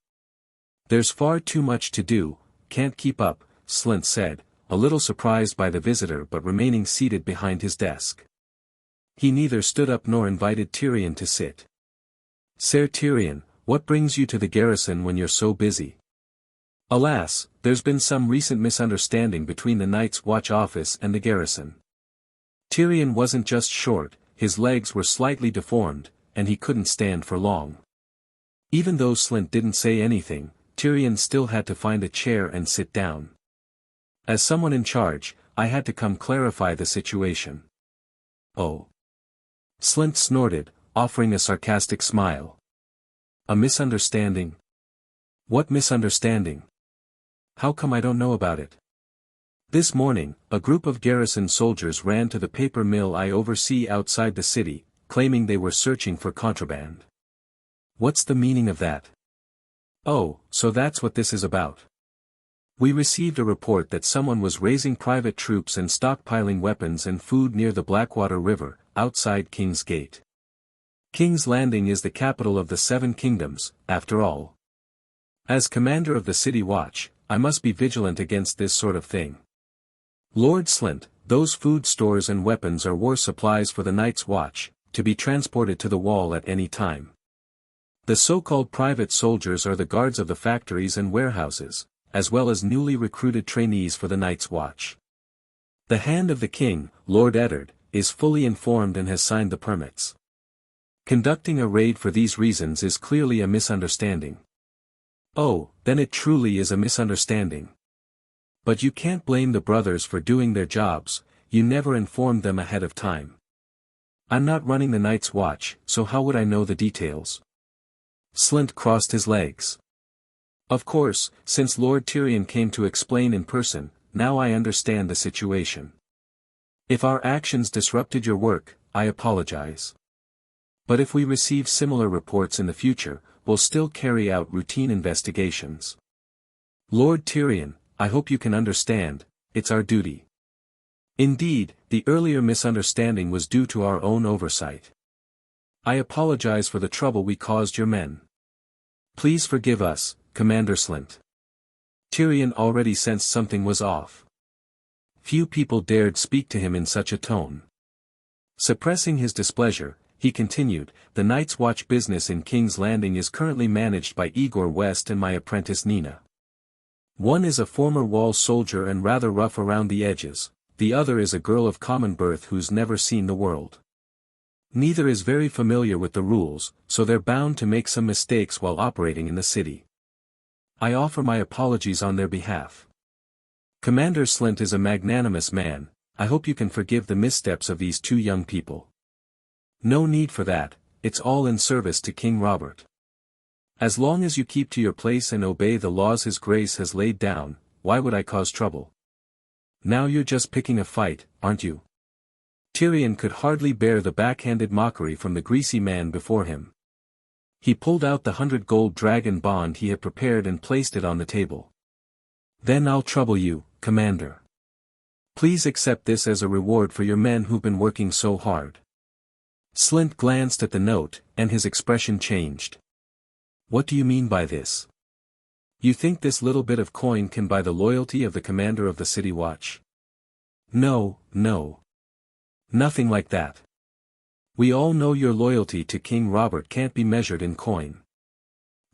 A: There's far too much to do, can't keep up, Slynt said, a little surprised by the visitor but remaining seated behind his desk. He neither stood up nor invited Tyrion to sit. Ser Tyrion, what brings you to the garrison when you're so busy? Alas, there's been some recent misunderstanding between the Night's Watch office and the garrison. Tyrion wasn't just short, his legs were slightly deformed, and he couldn't stand for long. Even though Slynt didn't say anything, Tyrion still had to find a chair and sit down. As someone in charge, I had to come clarify the situation. Oh. Slynt snorted, offering a sarcastic smile. A misunderstanding? What misunderstanding? How come I don't know about it? This morning, a group of garrison soldiers ran to the paper mill I oversee outside the city, claiming they were searching for contraband. What's the meaning of that? Oh, so that's what this is about. We received a report that someone was raising private troops and stockpiling weapons and food near the Blackwater River, outside King's Gate. King's Landing is the capital of the Seven Kingdoms, after all. As commander of the City Watch, I must be vigilant against this sort of thing. Lord Slynt, those food stores and weapons are war supplies for the Night's Watch, to be transported to the Wall at any time. The so-called private soldiers are the guards of the factories and warehouses, as well as newly recruited trainees for the Night's Watch. The hand of the king, Lord Eddard, is fully informed and has signed the permits. Conducting a raid for these reasons is clearly a misunderstanding. Oh, then it truly is a misunderstanding. But you can't blame the brothers for doing their jobs, you never informed them ahead of time. I'm not running the Night's Watch, so how would I know the details? Slynt crossed his legs. Of course, since Lord Tyrion came to explain in person, now I understand the situation. If our actions disrupted your work, I apologize. But if we receive similar reports in the future, we'll still carry out routine investigations. Lord Tyrion, I hope you can understand, it's our duty. Indeed, the earlier misunderstanding was due to our own oversight. I apologize for the trouble we caused your men. Please forgive us, Commander Slynt. Tyrion already sensed something was off. Few people dared speak to him in such a tone. Suppressing his displeasure, he continued, the Night's Watch business in King's Landing is currently managed by Aegor West and my apprentice Nina. One is a former Wall soldier and rather rough around the edges, the other is a girl of common birth who's never seen the world. Neither is very familiar with the rules, so they're bound to make some mistakes while operating in the city. I offer my apologies on their behalf. Commander Slint is a magnanimous man, I hope you can forgive the missteps of these two young people. No need for that, it's all in service to King Robert. As long as you keep to your place and obey the laws His Grace has laid down, why would I cause trouble? Now you're just picking a fight, aren't you? Tyrion could hardly bear the backhanded mockery from the greasy man before him. He pulled out the 100 gold dragon bond he had prepared and placed it on the table. Then I'll trouble you, Commander. Please accept this as a reward for your men who've been working so hard. Slint glanced at the note, and his expression changed. What do you mean by this? You think this little bit of coin can buy the loyalty of the commander of the City Watch? No, no. Nothing like that. We all know your loyalty to King Robert can't be measured in coin.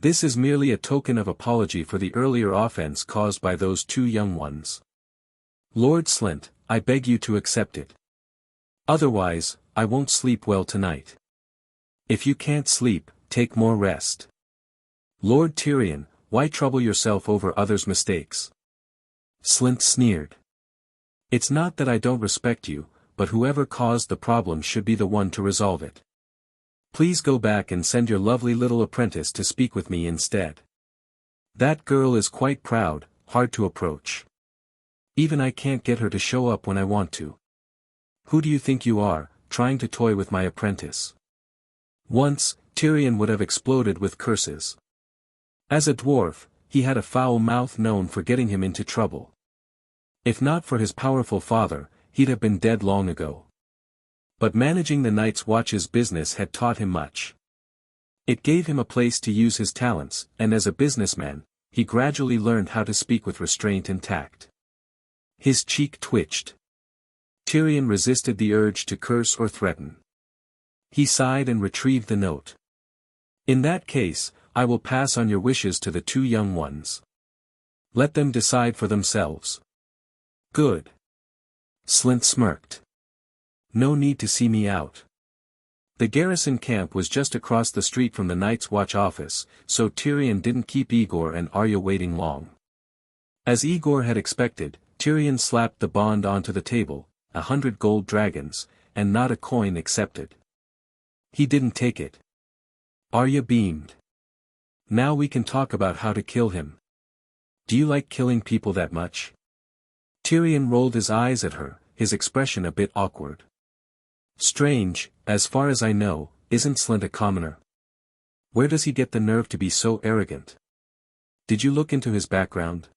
A: This is merely a token of apology for the earlier offense caused by those two young ones. Lord Slint, I beg you to accept it. Otherwise, I won't sleep well tonight. If you can't sleep, take more rest. Lord Tyrion, why trouble yourself over others' mistakes? Slint sneered. It's not that I don't respect you, but whoever caused the problem should be the one to resolve it. Please go back and send your lovely little apprentice to speak with me instead. That girl is quite proud, hard to approach. Even I can't get her to show up when I want to. Who do you think you are, trying to toy with my apprentice? Once, Tyrion would have exploded with curses. As a dwarf, he had a foul mouth known for getting him into trouble. If not for his powerful father, he'd have been dead long ago. But managing the Night's Watch's business had taught him much. It gave him a place to use his talents, and as a businessman, he gradually learned how to speak with restraint and tact. His cheek twitched. Tyrion resisted the urge to curse or threaten. He sighed and retrieved the note. In that case, I will pass on your wishes to the two young ones. Let them decide for themselves. Good. Slint smirked. No need to see me out. The garrison camp was just across the street from the Night's Watch office, so Tyrion didn't keep Aegor and Arya waiting long. As Aegor had expected, Tyrion slapped the bond onto the table, 100 gold dragons, and not a coin accepted. He didn't take it. Arya beamed. Now we can talk about how to kill him. Do you like killing people that much? Tyrion rolled his eyes at her, his expression a bit awkward. Strange, as far as I know, isn't Slint a commoner? Where does he get the nerve to be so arrogant? Did you look into his background?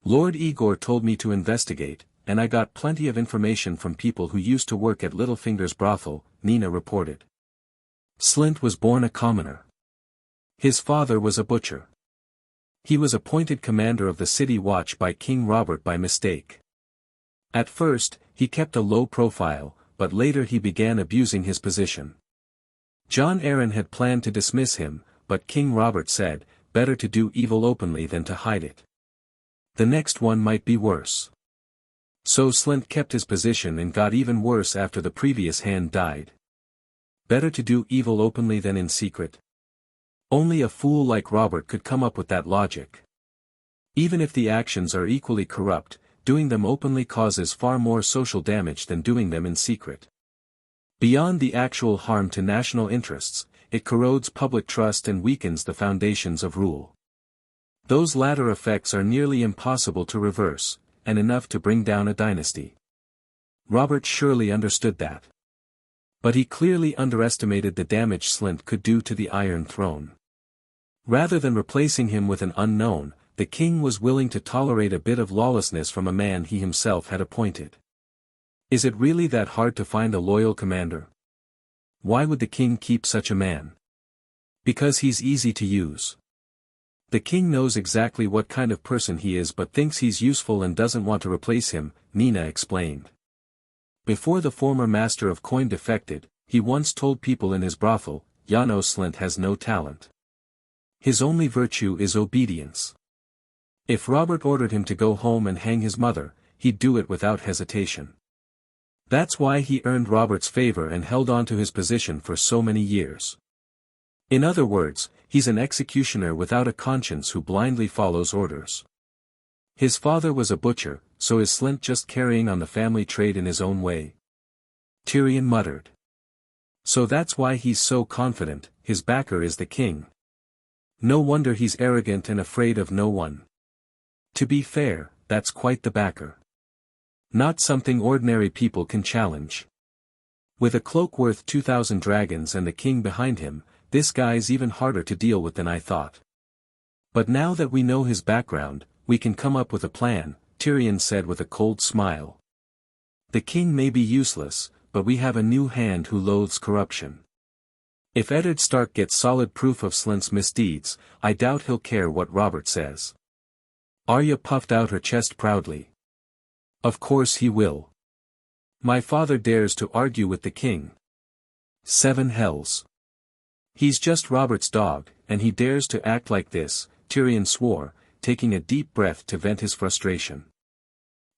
A: Lord Aegor told me to investigate, and I got plenty of information from people who used to work at Littlefinger's brothel, Nina reported. Slint was born a commoner. His father was a butcher. He was appointed commander of the City Watch by King Robert by mistake. At first, he kept a low profile, but later he began abusing his position. Jon Arryn had planned to dismiss him, but King Robert said, better to do evil openly than to hide it. The next one might be worse. So Slint kept his position and got even worse after the previous hand died. Better to do evil openly than in secret. Only a fool like Robert could come up with that logic. Even if the actions are equally corrupt, doing them openly causes far more social damage than doing them in secret. Beyond the actual harm to national interests, it corrodes public trust and weakens the foundations of rule. Those latter effects are nearly impossible to reverse, and enough to bring down a dynasty. Robert surely understood that. But he clearly underestimated the damage Slint could do to the Iron Throne. Rather than replacing him with an unknown, the king was willing to tolerate a bit of lawlessness from a man he himself had appointed. Is it really that hard to find a loyal commander? Why would the king keep such a man? Because he's easy to use. The king knows exactly what kind of person he is but thinks he's useful and doesn't want to replace him, Nina explained. Before the former master of coin defected, he once told people in his brothel, Janos Slint has no talent. His only virtue is obedience. If Robert ordered him to go home and hang his mother, he'd do it without hesitation. That's why he earned Robert's favor and held on to his position for so many years. In other words, he's an executioner without a conscience who blindly follows orders. His father was a butcher, so is Slynt just carrying on the family trade in his own way? Tyrion muttered. So that's why he's so confident, his backer is the king. No wonder he's arrogant and afraid of no one. To be fair, that's quite the backer. Not something ordinary people can challenge. With a cloak worth 2,000 dragons and the king behind him, this guy's even harder to deal with than I thought. But now that we know his background, we can come up with a plan, Tyrion said with a cold smile. The king may be useless, but we have a new hand who loathes corruption. If Eddard Stark gets solid proof of Slynt's misdeeds, I doubt he'll care what Robert says. Arya puffed out her chest proudly. Of course he will. My father dares to argue with the king. 7 hells. He's just Robert's dog, and he dares to act like this, Tyrion swore, taking a deep breath to vent his frustration.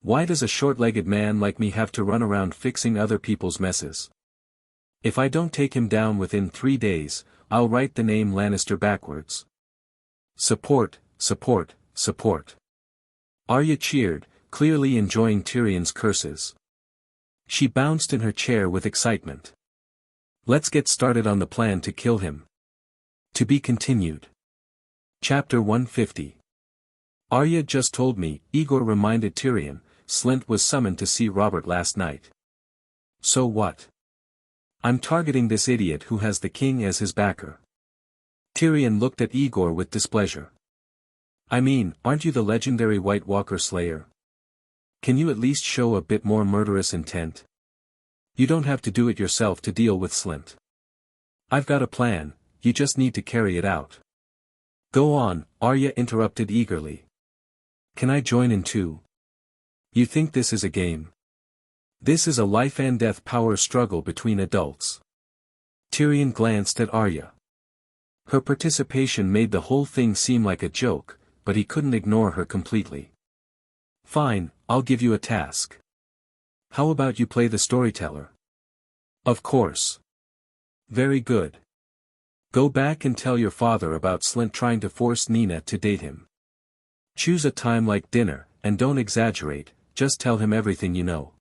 A: Why does a short-legged man like me have to run around fixing other people's messes? If I don't take him down within 3 days, I'll write the name Lannister backwards. Support, support, support. Arya cheered, clearly enjoying Tyrion's curses. She bounced in her chair with excitement. Let's get started on the plan to kill him. To be continued. Chapter 150. Arya just told me, Aegor reminded Tyrion, Slynt was summoned to see Robert last night. So what? I'm targeting this idiot who has the king as his backer. Tyrion looked at Aegor with displeasure. I mean, aren't you the legendary White Walker Slayer? Can you at least show a bit more murderous intent? You don't have to do it yourself to deal with Slynt. I've got a plan, you just need to carry it out. Go on, Arya interrupted eagerly. Can I join in too? You think this is a game? This is a life-and-death power struggle between adults. Tyrion glanced at Arya. Her participation made the whole thing seem like a joke, but he couldn't ignore her completely. Fine, I'll give you a task. How about you play the storyteller? Of course. Very good. Go back and tell your father about Slynt trying to force Nina to date him. Choose a time like dinner, and don't exaggerate, just tell him everything you know.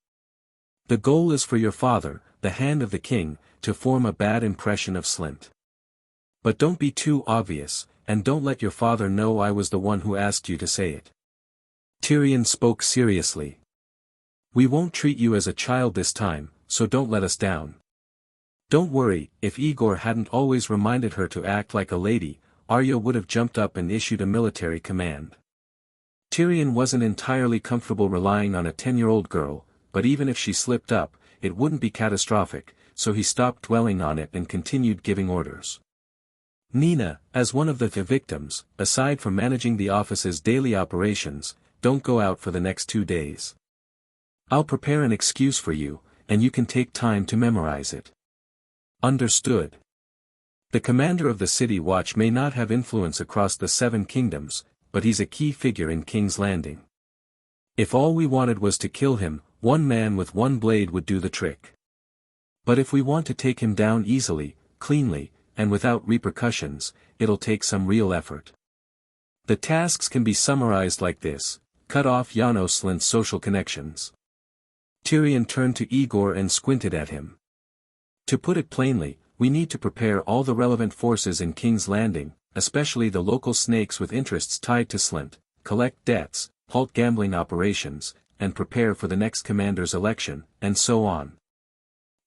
A: The goal is for your father, the hand of the king, to form a bad impression of Slynt. But don't be too obvious, and don't let your father know I was the one who asked you to say it. Tyrion spoke seriously. We won't treat you as a child this time, so don't let us down. Don't worry, if Aegor hadn't always reminded her to act like a lady, Arya would have jumped up and issued a military command. Tyrion wasn't entirely comfortable relying on a 10-year-old girl, but even if she slipped up, it wouldn't be catastrophic, so he stopped dwelling on it and continued giving orders. Nina, as one of the victims, aside from managing the office's daily operations, don't go out for the next 2 days. I'll prepare an excuse for you, and you can take time to memorize it. Understood. The commander of the City Watch may not have influence across the 7 kingdoms, but he's a key figure in King's Landing. If all we wanted was to kill him, one man with one blade would do the trick. But if we want to take him down easily, cleanly, and without repercussions, it'll take some real effort. The tasks can be summarized like this: cut off Janos Slynt's social connections. Tyrion turned to Aegor and squinted at him. To put it plainly, we need to prepare all the relevant forces in King's Landing, especially the local snakes with interests tied to Slynt, collect debts, halt gambling operations, and prepare for the next commander's election, and so on.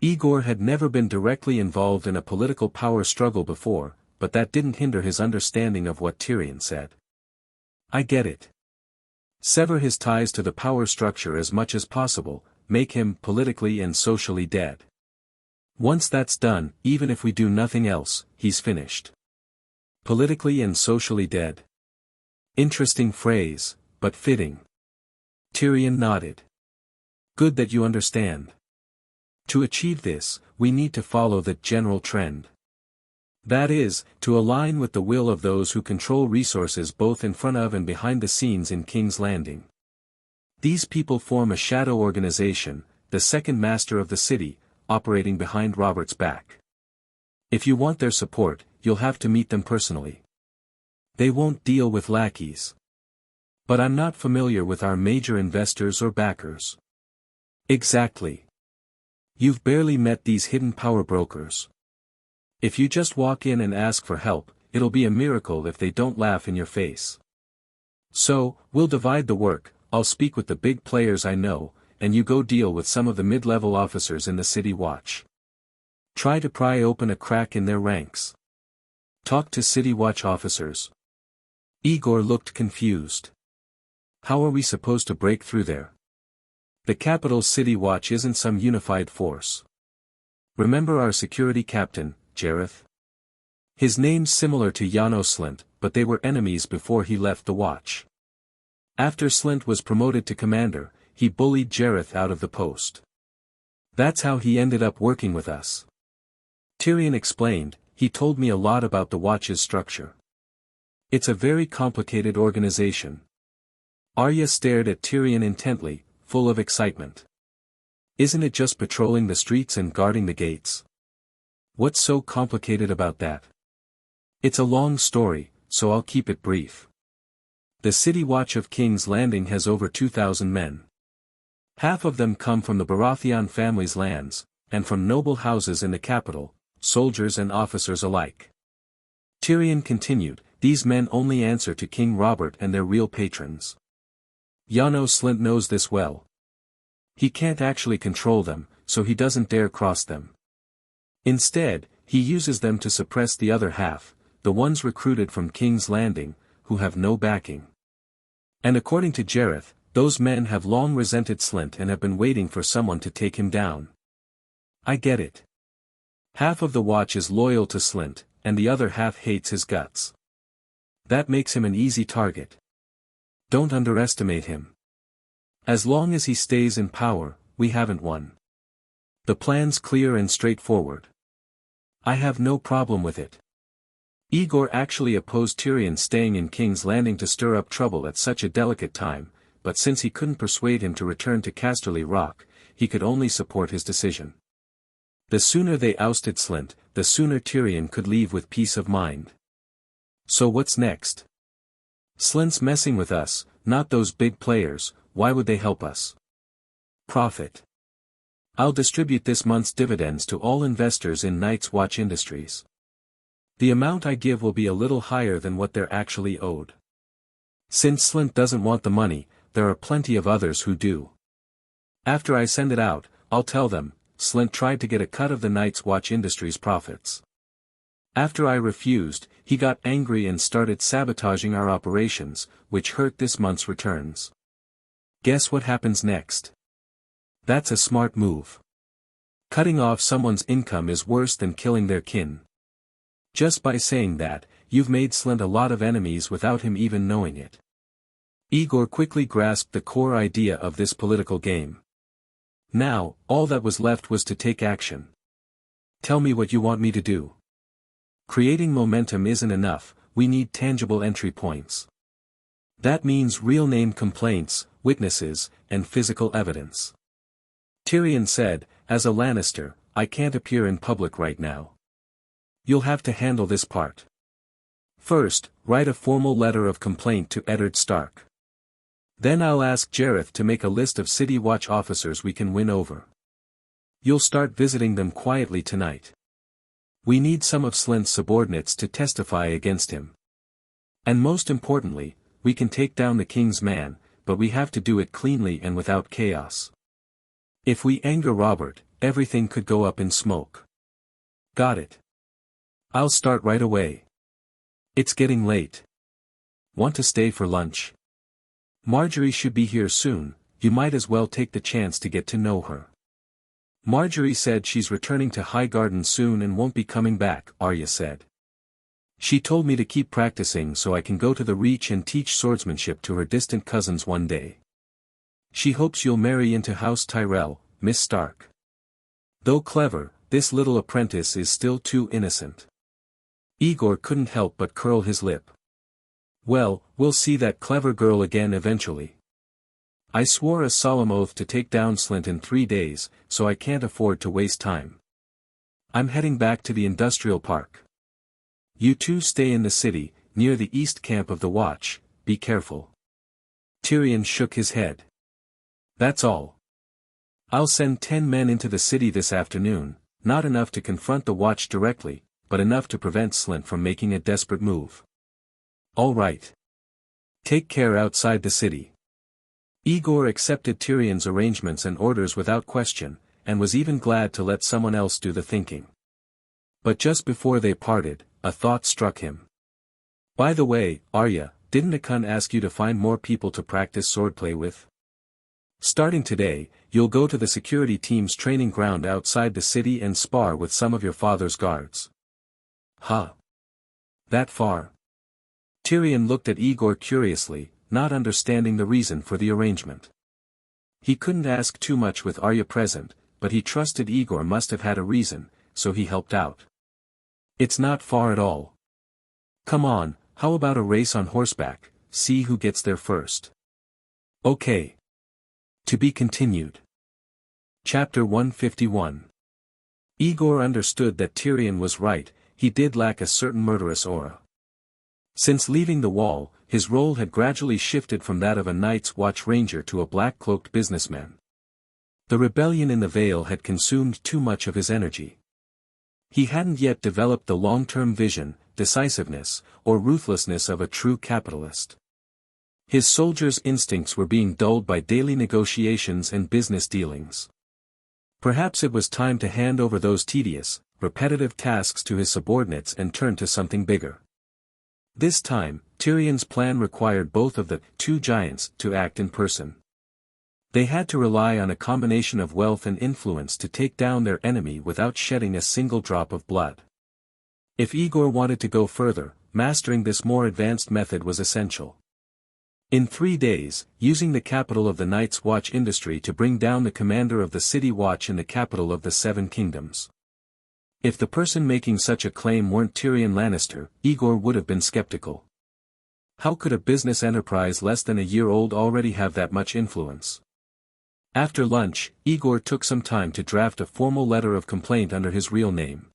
A: Aegor had never been directly involved in a political power struggle before, but that didn't hinder his understanding of what Tyrion said. I get it. Sever his ties to the power structure as much as possible, make him politically and socially dead. Once that's done, even if we do nothing else, he's finished. Politically and socially dead. Interesting phrase, but fitting. Tyrion nodded. Good that you understand. To achieve this, we need to follow the general trend. That is, to align with the will of those who control resources both in front of and behind the scenes in King's Landing. These people form a shadow organization, the second master of the city, operating behind Robert's back. If you want their support, you'll have to meet them personally. They won't deal with lackeys. But I'm not familiar with our major investors or backers. Exactly. You've barely met these hidden power brokers. If you just walk in and ask for help, it'll be a miracle if they don't laugh in your face. So, we'll divide the work. I'll speak with the big players I know, and you go deal with some of the mid-level officers in the city watch. Try to pry open a crack in their ranks. Talk to city watch officers. Aegor looked confused. How are we supposed to break through there? The capital city watch isn't some unified force. Remember our security captain, Jareth? His name's similar to Janos Slint, but they were enemies before he left the watch. After Slint was promoted to commander, he bullied Jareth out of the post. That's how he ended up working with us. Tyrion explained. He told me a lot about the watch's structure. It's a very complicated organization. Arya stared at Tyrion intently, full of excitement. Isn't it just patrolling the streets and guarding the gates? What's so complicated about that? It's a long story, so I'll keep it brief. The City Watch of King's Landing has over 2,000 men. Half of them come from the Baratheon family's lands, and from noble houses in the capital, soldiers and officers alike. Tyrion continued, these men only answer to King Robert and their real patrons. Janos Slint knows this well. He can't actually control them, so he doesn't dare cross them. Instead, he uses them to suppress the other half, the ones recruited from King's Landing, who have no backing. And according to Jareth, those men have long resented Slint and have been waiting for someone to take him down. I get it. Half of the watch is loyal to Slint, and the other half hates his guts. That makes him an easy target. Don't underestimate him. As long as he stays in power, we haven't won. The plan's clear and straightforward. I have no problem with it. Aegor actually opposed Tyrion staying in King's Landing to stir up trouble at such a delicate time, but since he couldn't persuade him to return to Casterly Rock, he could only support his decision. The sooner they ousted Slint, the sooner Tyrion could leave with peace of mind. So what's next? Slint's messing with us, not those big players. Why would they help us? Profit. I'll distribute this month's dividends to all investors in Night's Watch Industries. The amount I give will be a little higher than what they're actually owed. Since Slint doesn't want the money, there are plenty of others who do. After I send it out, I'll tell them, Slint tried to get a cut of the Night's Watch Industries' profits. After I refused, he got angry and started sabotaging our operations, which hurt this month's returns. Guess what happens next? That's a smart move. Cutting off someone's income is worse than killing their kin. Just by saying that, you've made Slint a lot of enemies without him even knowing it. Aegor quickly grasped the core idea of this political game. Now, all that was left was to take action. Tell me what you want me to do. Creating momentum isn't enough, we need tangible entry points. That means real-name complaints, witnesses, and physical evidence. Tyrion said, as a Lannister, I can't appear in public right now. You'll have to handle this part. First, write a formal letter of complaint to Eddard Stark. Then I'll ask Jareth to make a list of City Watch officers we can win over. You'll start visiting them quietly tonight. We need some of Slint's subordinates to testify against him. And most importantly, we can take down the King's man, but we have to do it cleanly and without chaos. If we anger Robert, everything could go up in smoke. Got it. I'll start right away. It's getting late. Want to stay for lunch? Marjgerie should be here soon, you might as well take the chance to get to know her. Marjgerie said she's returning to Highgarden soon and won't be coming back, Arya said. She told me to keep practicing so I can go to the Reach and teach swordsmanship to her distant cousins one day. She hopes you'll marry into House Tyrell, Miss Stark. Though clever, this little apprentice is still too innocent. Aegor couldn't help but curl his lip. Well, we'll see that clever girl again eventually. I swore a solemn oath to take down Slint in 3 days, so I can't afford to waste time. I'm heading back to the industrial park. You two stay in the city, near the east camp of the Watch, be careful. Tyrion shook his head. That's all. I'll send 10 men into the city this afternoon, not enough to confront the Watch directly, but enough to prevent Slynt from making a desperate move. All right. Take care outside the city. Aegor accepted Tyrion's arrangements and orders without question, and was even glad to let someone else do the thinking. But just before they parted, a thought struck him. By the way, Arya, didn't Akun ask you to find more people to practice swordplay with? Starting today, you'll go to the security team's training ground outside the city and spar with some of your father's guards. Huh? That far? Tyrion looked at Aegor curiously, not understanding the reason for the arrangement. He couldn't ask too much with Arya present, but he trusted Aegor must have had a reason, so he helped out. It's not far at all. Come on, how about a race on horseback, see who gets there first. Okay. To be continued. Chapter 151. Aegor understood that Tyrion was right, he did lack a certain murderous aura. Since leaving the Wall, his role had gradually shifted from that of a Night's Watch ranger to a black-cloaked businessman. The rebellion in the Vale had consumed too much of his energy. He hadn't yet developed the long-term vision, decisiveness, or ruthlessness of a true capitalist. His soldiers' instincts were being dulled by daily negotiations and business dealings. Perhaps it was time to hand over those tedious, repetitive tasks to his subordinates and turn to something bigger. This time, Tyrion's plan required both of the two giants to act in person. They had to rely on a combination of wealth and influence to take down their enemy without shedding a single drop of blood. If Aegor wanted to go further, mastering this more advanced method was essential. In 3 days, using the capital of the Night's Watch industry to bring down the commander of the City Watch in the capital of the Seven Kingdoms. If the person making such a claim weren't Tyrion Lannister, Aegor would have been skeptical. How could a business enterprise less than a year old already have that much influence? After lunch, Aegor took some time to draft a formal letter of complaint under his real name.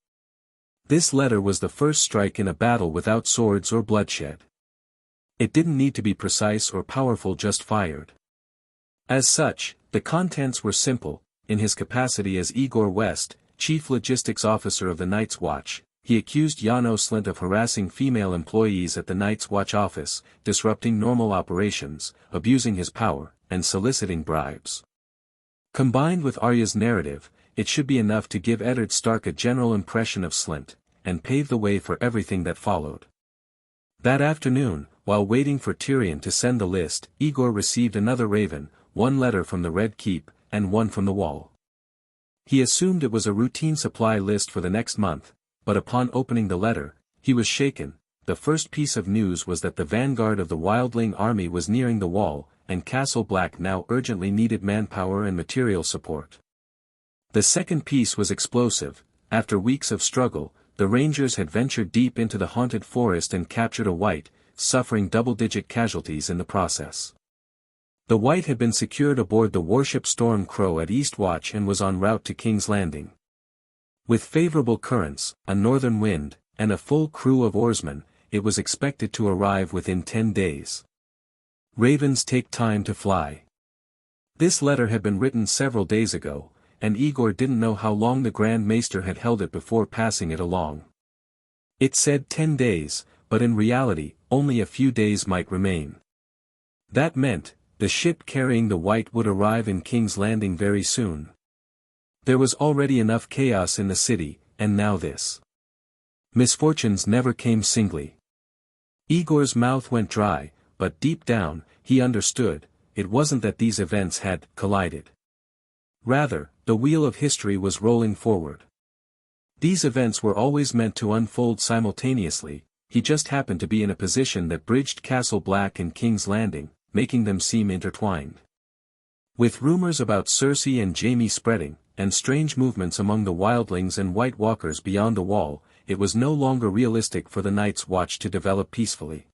A: This letter was the first strike in a battle without swords or bloodshed. It didn't need to be precise or powerful, just fired. As such, the contents were simple. In his capacity as Aegor West, Chief Logistics Officer of the Night's Watch, he accused Janos Slynt of harassing female employees at the Night's Watch office, disrupting normal operations, abusing his power, and soliciting bribes. Combined with Arya's narrative, it should be enough to give Eddard Stark a general impression of Slynt, and pave the way for everything that followed. That afternoon, while waiting for Tyrion to send the list, Aegor received another raven, one letter from the Red Keep, and one from the Wall. He assumed it was a routine supply list for the next month, but upon opening the letter, he was shaken. The first piece of news was that the vanguard of the Wildling army was nearing the Wall, and Castle Black now urgently needed manpower and material support. The second piece was explosive. After weeks of struggle, the Rangers had ventured deep into the haunted forest and captured a White, suffering double-digit casualties in the process. The White had been secured aboard the warship Storm Crow at Eastwatch and was en route to King's Landing. With favorable currents, a northern wind, and a full crew of oarsmen, it was expected to arrive within 10 days. Ravens take time to fly. This letter had been written several days ago, and Aegor didn't know how long the Grand Maester had held it before passing it along. It said 10 days, but in reality, only a few days might remain. That meant, the ship carrying the White would arrive in King's Landing very soon. There was already enough chaos in the city, and now this. Misfortunes never came singly. Aegor's mouth went dry, but deep down, he understood, it wasn't that these events had collided. Rather, the wheel of history was rolling forward. These events were always meant to unfold simultaneously, he just happened to be in a position that bridged Castle Black and King's Landing, making them seem intertwined. With rumors about Cersei and Jaime spreading, and strange movements among the Wildlings and White Walkers beyond the Wall, it was no longer realistic for the Night's Watch to develop peacefully.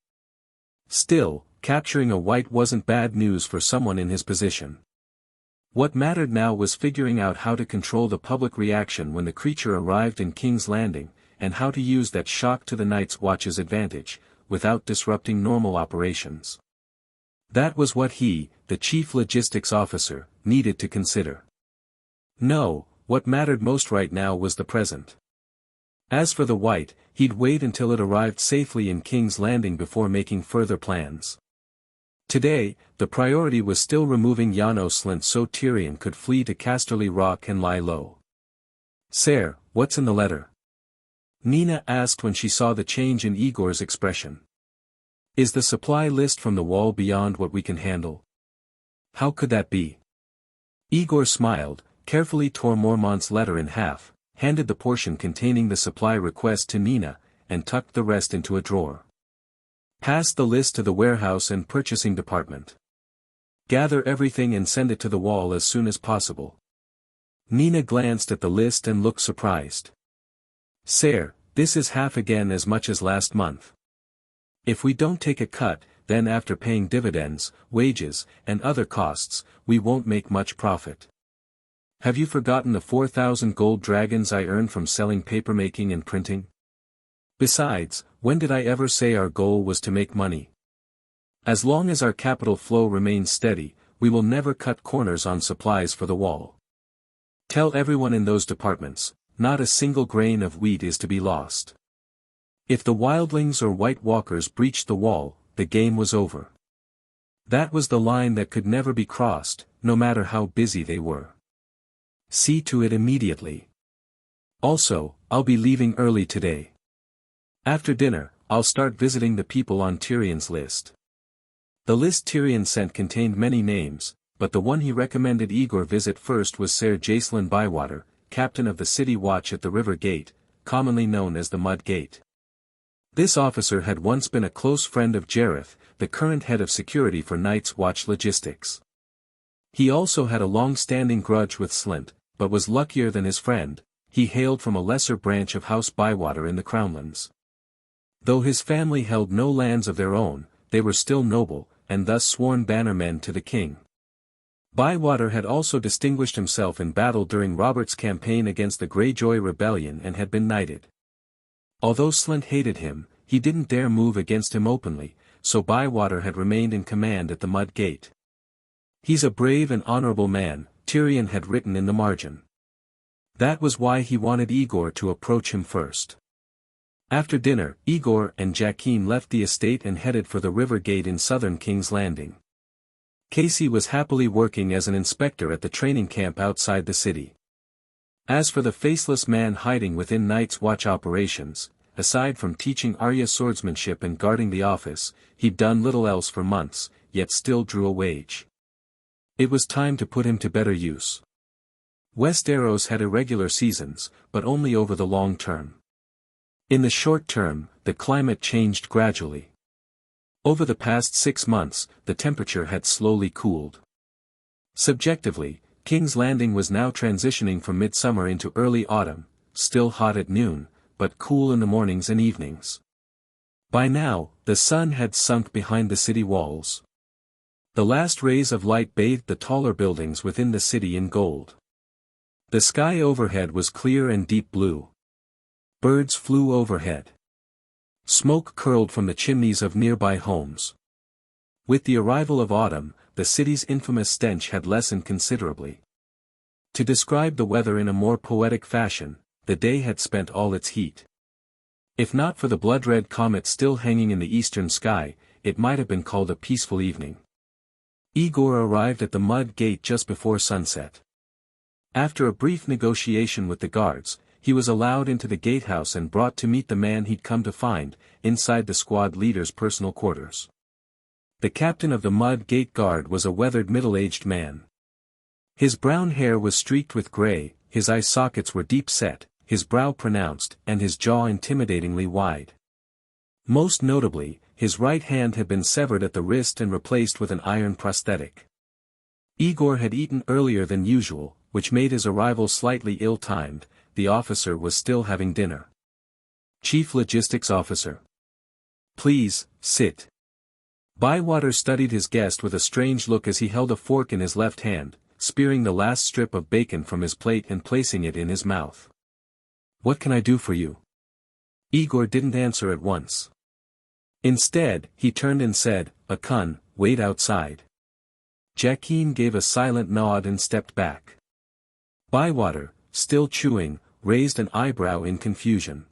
A: Still, capturing a White wasn't bad news for someone in his position. What mattered now was figuring out how to control the public reaction when the creature arrived in King's Landing, and how to use that shock to the Night's Watch's advantage, without disrupting normal operations. That was what he, the chief logistics officer, needed to consider. No, what mattered most right now was the present. As for the white, he'd wait until it arrived safely in King's Landing before making further plans. Today, the priority was still removing Janos Slint so Tyrion could flee to Casterly Rock and lie low. "Sire, what's in the letter?" Nina asked when she saw the change in Aegor's expression. "Is the supply list from the wall beyond what we can handle?" "How could that be?" Aegor smiled, carefully tore Mormont's letter in half, handed the portion containing the supply request to Nina, and tucked the rest into a drawer. "Pass the list to the warehouse and purchasing department. Gather everything and send it to the wall as soon as possible." Nina glanced at the list and looked surprised. "Sire, this is half again as much as last month. If we don't take a cut, then after paying dividends, wages, and other costs, we won't make much profit. Have you forgotten the 4,000 gold dragons I earned from selling papermaking and printing? Besides, when did I ever say our goal was to make money? As long as our capital flow remains steady, we will never cut corners on supplies for the wall. Tell everyone in those departments, not a single grain of wheat is to be lost. If the wildlings or White Walkers breached the wall, the game was over. That was the line that could never be crossed, no matter how busy they were. See to it immediately. Also, I'll be leaving early today. After dinner, I'll start visiting the people on Tyrion's list." The list Tyrion sent contained many names, but the one he recommended Aegor visit first was Ser Jacelyn Bywater, captain of the city watch at the River Gate, commonly known as the Mud Gate. This officer had once been a close friend of Jareth, the current head of security for Night's Watch Logistics. He also had a long-standing grudge with Slint, but was luckier than his friend. He hailed from a lesser branch of House Bywater in the Crownlands. Though his family held no lands of their own, they were still noble, and thus sworn bannermen to the king. Bywater had also distinguished himself in battle during Robert's campaign against the Greyjoy rebellion and had been knighted. Although Slint hated him, he didn't dare move against him openly, so Bywater had remained in command at the Mud Gate. "He's a brave and honorable man," Tyrion had written in the margin. That was why he wanted Aegor to approach him first. After dinner, Aegor and Jaqen left the estate and headed for the River Gate in southern King's Landing. Casey was happily working as an inspector at the training camp outside the city. As for the faceless man hiding within Night's Watch operations, aside from teaching Arya swordsmanship and guarding the office, he'd done little else for months, yet still drew a wage. It was time to put him to better use. Westeros had irregular seasons, but only over the long term. In the short term, the climate changed gradually. Over the past 6 months, the temperature had slowly cooled. Subjectively, King's Landing was now transitioning from midsummer into early autumn, still hot at noon, but cool in the mornings and evenings. By now, the sun had sunk behind the city walls. The last rays of light bathed the taller buildings within the city in gold. The sky overhead was clear and deep blue. Birds flew overhead. Smoke curled from the chimneys of nearby homes. With the arrival of autumn, the city's infamous stench had lessened considerably. To describe the weather in a more poetic fashion, the day had spent all its heat. If not for the blood-red comet still hanging in the eastern sky, it might have been called a peaceful evening. Aegor arrived at the Mud Gate just before sunset. After a brief negotiation with the guards, he was allowed into the gatehouse and brought to meet the man he'd come to find, inside the squad leader's personal quarters. The captain of the Mud Gate Guard was a weathered middle-aged man. His brown hair was streaked with gray, his eye sockets were deep-set, his brow pronounced, and his jaw intimidatingly wide. Most notably, his right hand had been severed at the wrist and replaced with an iron prosthetic. Aegor had eaten earlier than usual, which made his arrival slightly ill-timed. The officer was still having dinner. "Chief Logistics Officer. Please, sit." Bywater studied his guest with a strange look as he held a fork in his left hand, spearing the last strip of bacon from his plate and placing it in his mouth. "What can I do for you?" Aegor didn't answer at once. Instead, he turned and said, "Akun, wait outside." Jaqen gave a silent nod and stepped back. Bywater, still chewing, raised an eyebrow in confusion.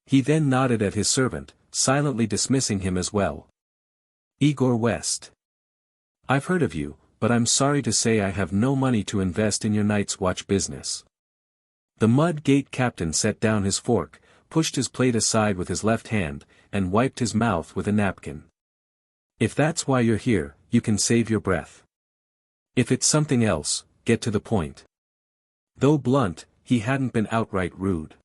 A: He then nodded at his servant, silently dismissing him as well. Aegor West. I've heard of you, but I'm sorry to say I have no money to invest in your Night's Watch business. The Mud Gate captain set down his fork, pushed his plate aside with his left hand, and wiped his mouth with a napkin. If that's why you're here, you can save your breath. If it's something else, get to the point. Though blunt, he hadn't been outright rude.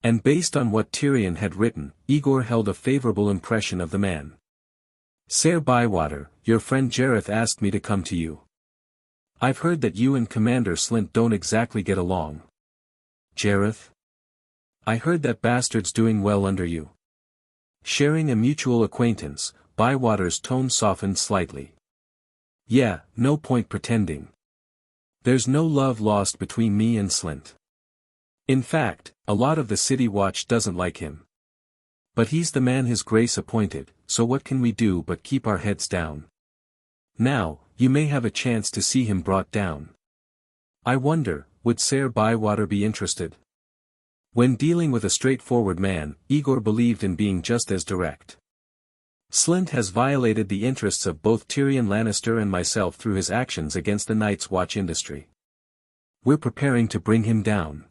A: And based on what Tyrion had written, Aegor held a favorable impression of the man. Sir Bywater, your friend Jareth asked me to come to you. I've heard that you and Commander Slint don't exactly get along. Jareth? I heard that bastard's doing well under you. Sharing a mutual acquaintance, Bywater's tone softened slightly. Yeah, no point pretending. There's no love lost between me and Slint. In fact, a lot of the City Watch doesn't like him. But he's the man His Grace appointed, so what can we do but keep our heads down? Now, you may have a chance to see him brought down. I wonder, would Sir Bywater be interested? When dealing with a straightforward man, Aegor believed in being just as direct. Slint has violated the interests of both Tyrion Lannister and myself through his actions against the Night's Watch industry. We're preparing to bring him down.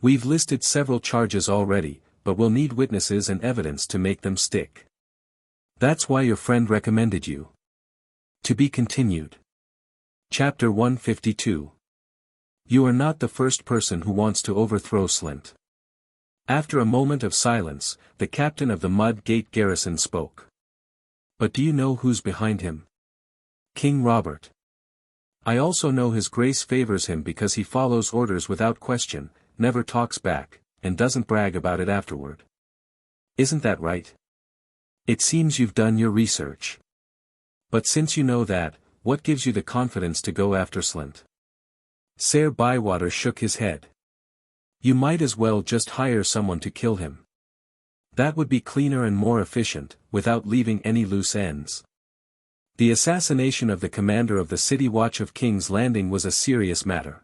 A: We've listed several charges already, but we'll need witnesses and evidence to make them stick. That's why your friend recommended you. To be continued. Chapter 152. You are not the first person who wants to overthrow Slint. After a moment of silence, the captain of the Mud Gate garrison spoke. But do you know who's behind him? King Robert. I also know His Grace favors him because he follows orders without question, never talks back, and doesn't brag about it afterward. Isn't that right? It seems you've done your research. But since you know that, what gives you the confidence to go after Slint? Sir Bywater shook his head. You might as well just hire someone to kill him. That would be cleaner and more efficient, without leaving any loose ends. The assassination of the commander of the City Watch of King's Landing was a serious matter.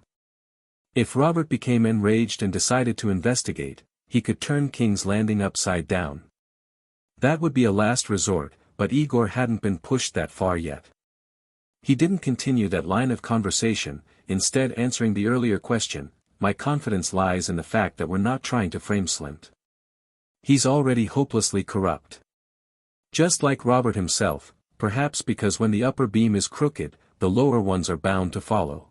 A: If Robert became enraged and decided to investigate, he could turn King's Landing upside down. That would be a last resort, but Aegor hadn't been pushed that far yet. He didn't continue that line of conversation, instead answering the earlier question, my confidence lies in the fact that we're not trying to frame Slint. He's already hopelessly corrupt. Just like Robert himself, perhaps because when the upper beam is crooked, the lower ones are bound to follow.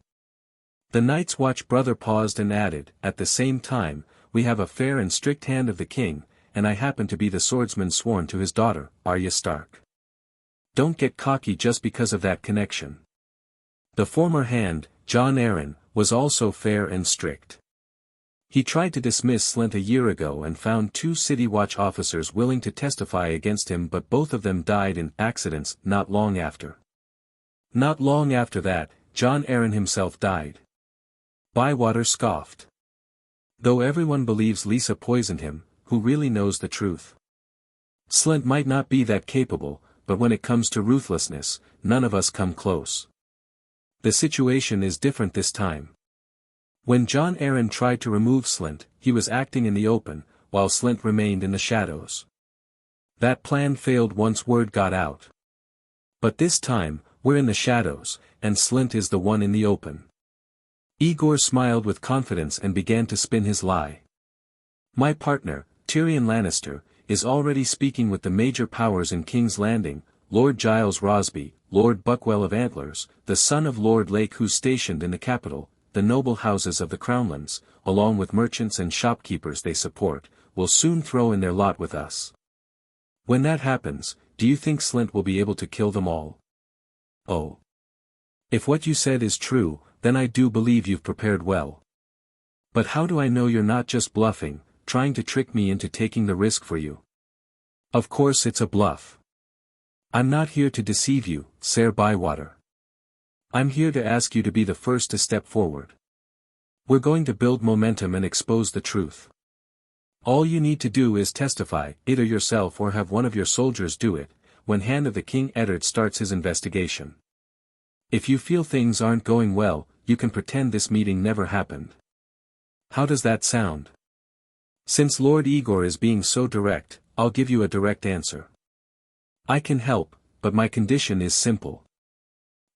A: The Night's Watch brother paused and added, at the same time, we have a fair and strict hand of the king, and I happen to be the swordsman sworn to his daughter, Arya Stark. Don't get cocky just because of that connection. The former hand, Jon Arryn, was also fair and strict. He tried to dismiss Slint a year ago and found 2 City Watch officers willing to testify against him, but both of them died in accidents not long after. Not long after that, Jon Arryn himself died. Bywater scoffed. Though everyone believes Lisa poisoned him, who really knows the truth? Slint might not be that capable, but when it comes to ruthlessness, none of us come close. The situation is different this time. When Jon Arryn tried to remove Slint, he was acting in the open, while Slint remained in the shadows. That plan failed once word got out. But this time, we're in the shadows, and Slint is the one in the open. Aegor smiled with confidence and began to spin his lie. My partner, Tyrion Lannister, is already speaking with the major powers in King's Landing, Lord Giles Rosby, Lord Buckwell of Antlers, the son of Lord Lake who's stationed in the capital, the noble houses of the Crownlands, along with merchants and shopkeepers they support, will soon throw in their lot with us. When that happens, do you think Slint will be able to kill them all? Oh. If what you said is true, then I do believe you've prepared well. But how do I know you're not just bluffing, trying to trick me into taking the risk for you? Of course it's a bluff. I'm not here to deceive you, Sir Bywater. I'm here to ask you to be the first to step forward. We're going to build momentum and expose the truth. All you need to do is testify, either yourself or have one of your soldiers do it, when Hand of the King Eddard starts his investigation. If you feel things aren't going well, you can pretend this meeting never happened. How does that sound? Since Lord Aegor is being so direct, I'll give you a direct answer. I can help, but my condition is simple.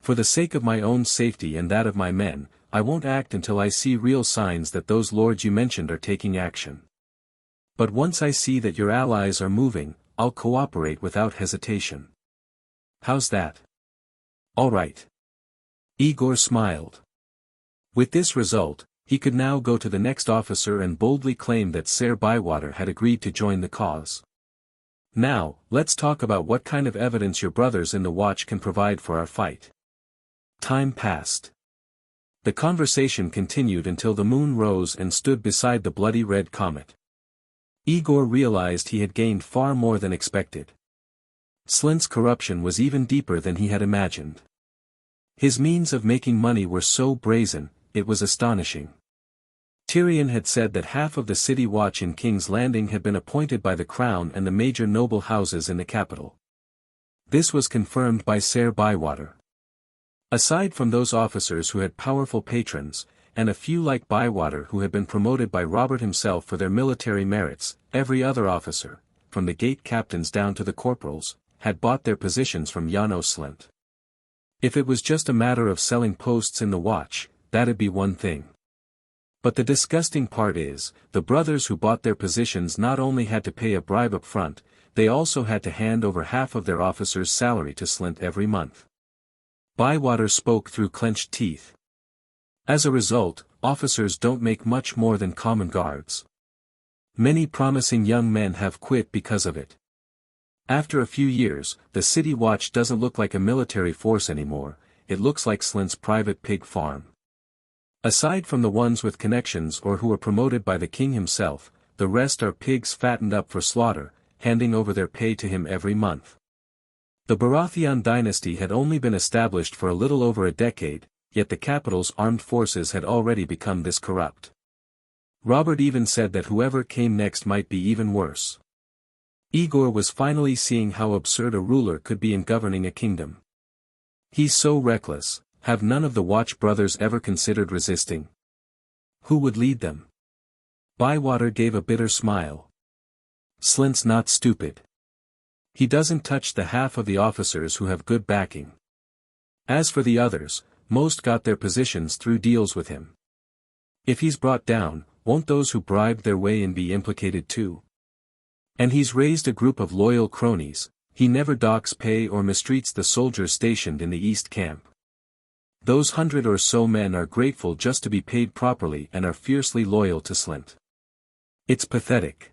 A: For the sake of my own safety and that of my men, I won't act until I see real signs that those lords you mentioned are taking action. But once I see that your allies are moving, I'll cooperate without hesitation. How's that? All right. Aegor smiled. With this result, he could now go to the next officer and boldly claim that Ser Bywater had agreed to join the cause. Now, let's talk about what kind of evidence your brothers in the Watch can provide for our fight. Time passed. The conversation continued until the moon rose and stood beside the bloody red comet. Aegor realized he had gained far more than expected. Slint's corruption was even deeper than he had imagined. His means of making money were so brazen, it was astonishing. Tyrion had said that half of the city watch in King's Landing had been appointed by the crown and the major noble houses in the capital. This was confirmed by Ser Bywater. Aside from those officers who had powerful patrons, and a few like Bywater who had been promoted by Robert himself for their military merits, every other officer, from the gate captains down to the corporals, had bought their positions from Janos Slint. If it was just a matter of selling posts in the watch, that'd be one thing. But the disgusting part is, the brothers who bought their positions not only had to pay a bribe up front, they also had to hand over half of their officers' salary to Slint every month. Bywater spoke through clenched teeth. As a result, officers don't make much more than common guards. Many promising young men have quit because of it. After a few years, the city watch doesn't look like a military force anymore, it looks like Slint's private pig farm. Aside from the ones with connections or who are promoted by the king himself, the rest are pigs fattened up for slaughter, handing over their pay to him every month. The Baratheon dynasty had only been established for a little over a decade, yet the capital's armed forces had already become this corrupt. Robert even said that whoever came next might be even worse. Aegor was finally seeing how absurd a ruler could be in governing a kingdom. He's so reckless, have none of the Watch brothers ever considered resisting? Who would lead them? Bywater gave a bitter smile. Slint's not stupid. He doesn't touch the half of the officers who have good backing. As for the others, most got their positions through deals with him. If he's brought down, won't those who bribed their way in be implicated too? And he's raised a group of loyal cronies, he never docks pay or mistreats the soldiers stationed in the East Camp. Those 100 or so men are grateful just to be paid properly and are fiercely loyal to Slint. It's pathetic.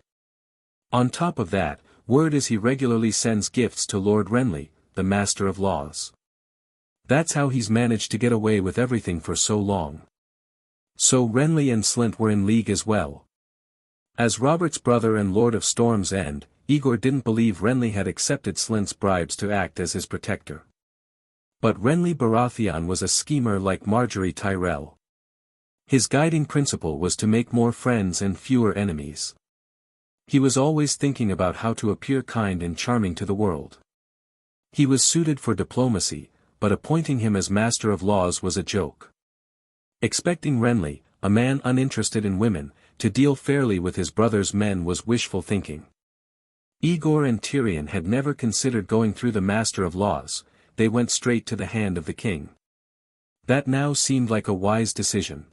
A: On top of that, word is he regularly sends gifts to Lord Renly, the Master of Laws. That's how he's managed to get away with everything for so long. So Renly and Slint were in league as well. As Robert's brother and Lord of Storm's End, Aegor didn't believe Renly had accepted Slint's bribes to act as his protector. But Renly Baratheon was a schemer like Marjgerie Tyrell. His guiding principle was to make more friends and fewer enemies. He was always thinking about how to appear kind and charming to the world. He was suited for diplomacy, but appointing him as Master of Laws was a joke. Expecting Renly, a man uninterested in women, to deal fairly with his brother's men was wishful thinking. Aegor and Tyrion had never considered going through the Master of Laws, they went straight to the hand of the king. That now seemed like a wise decision.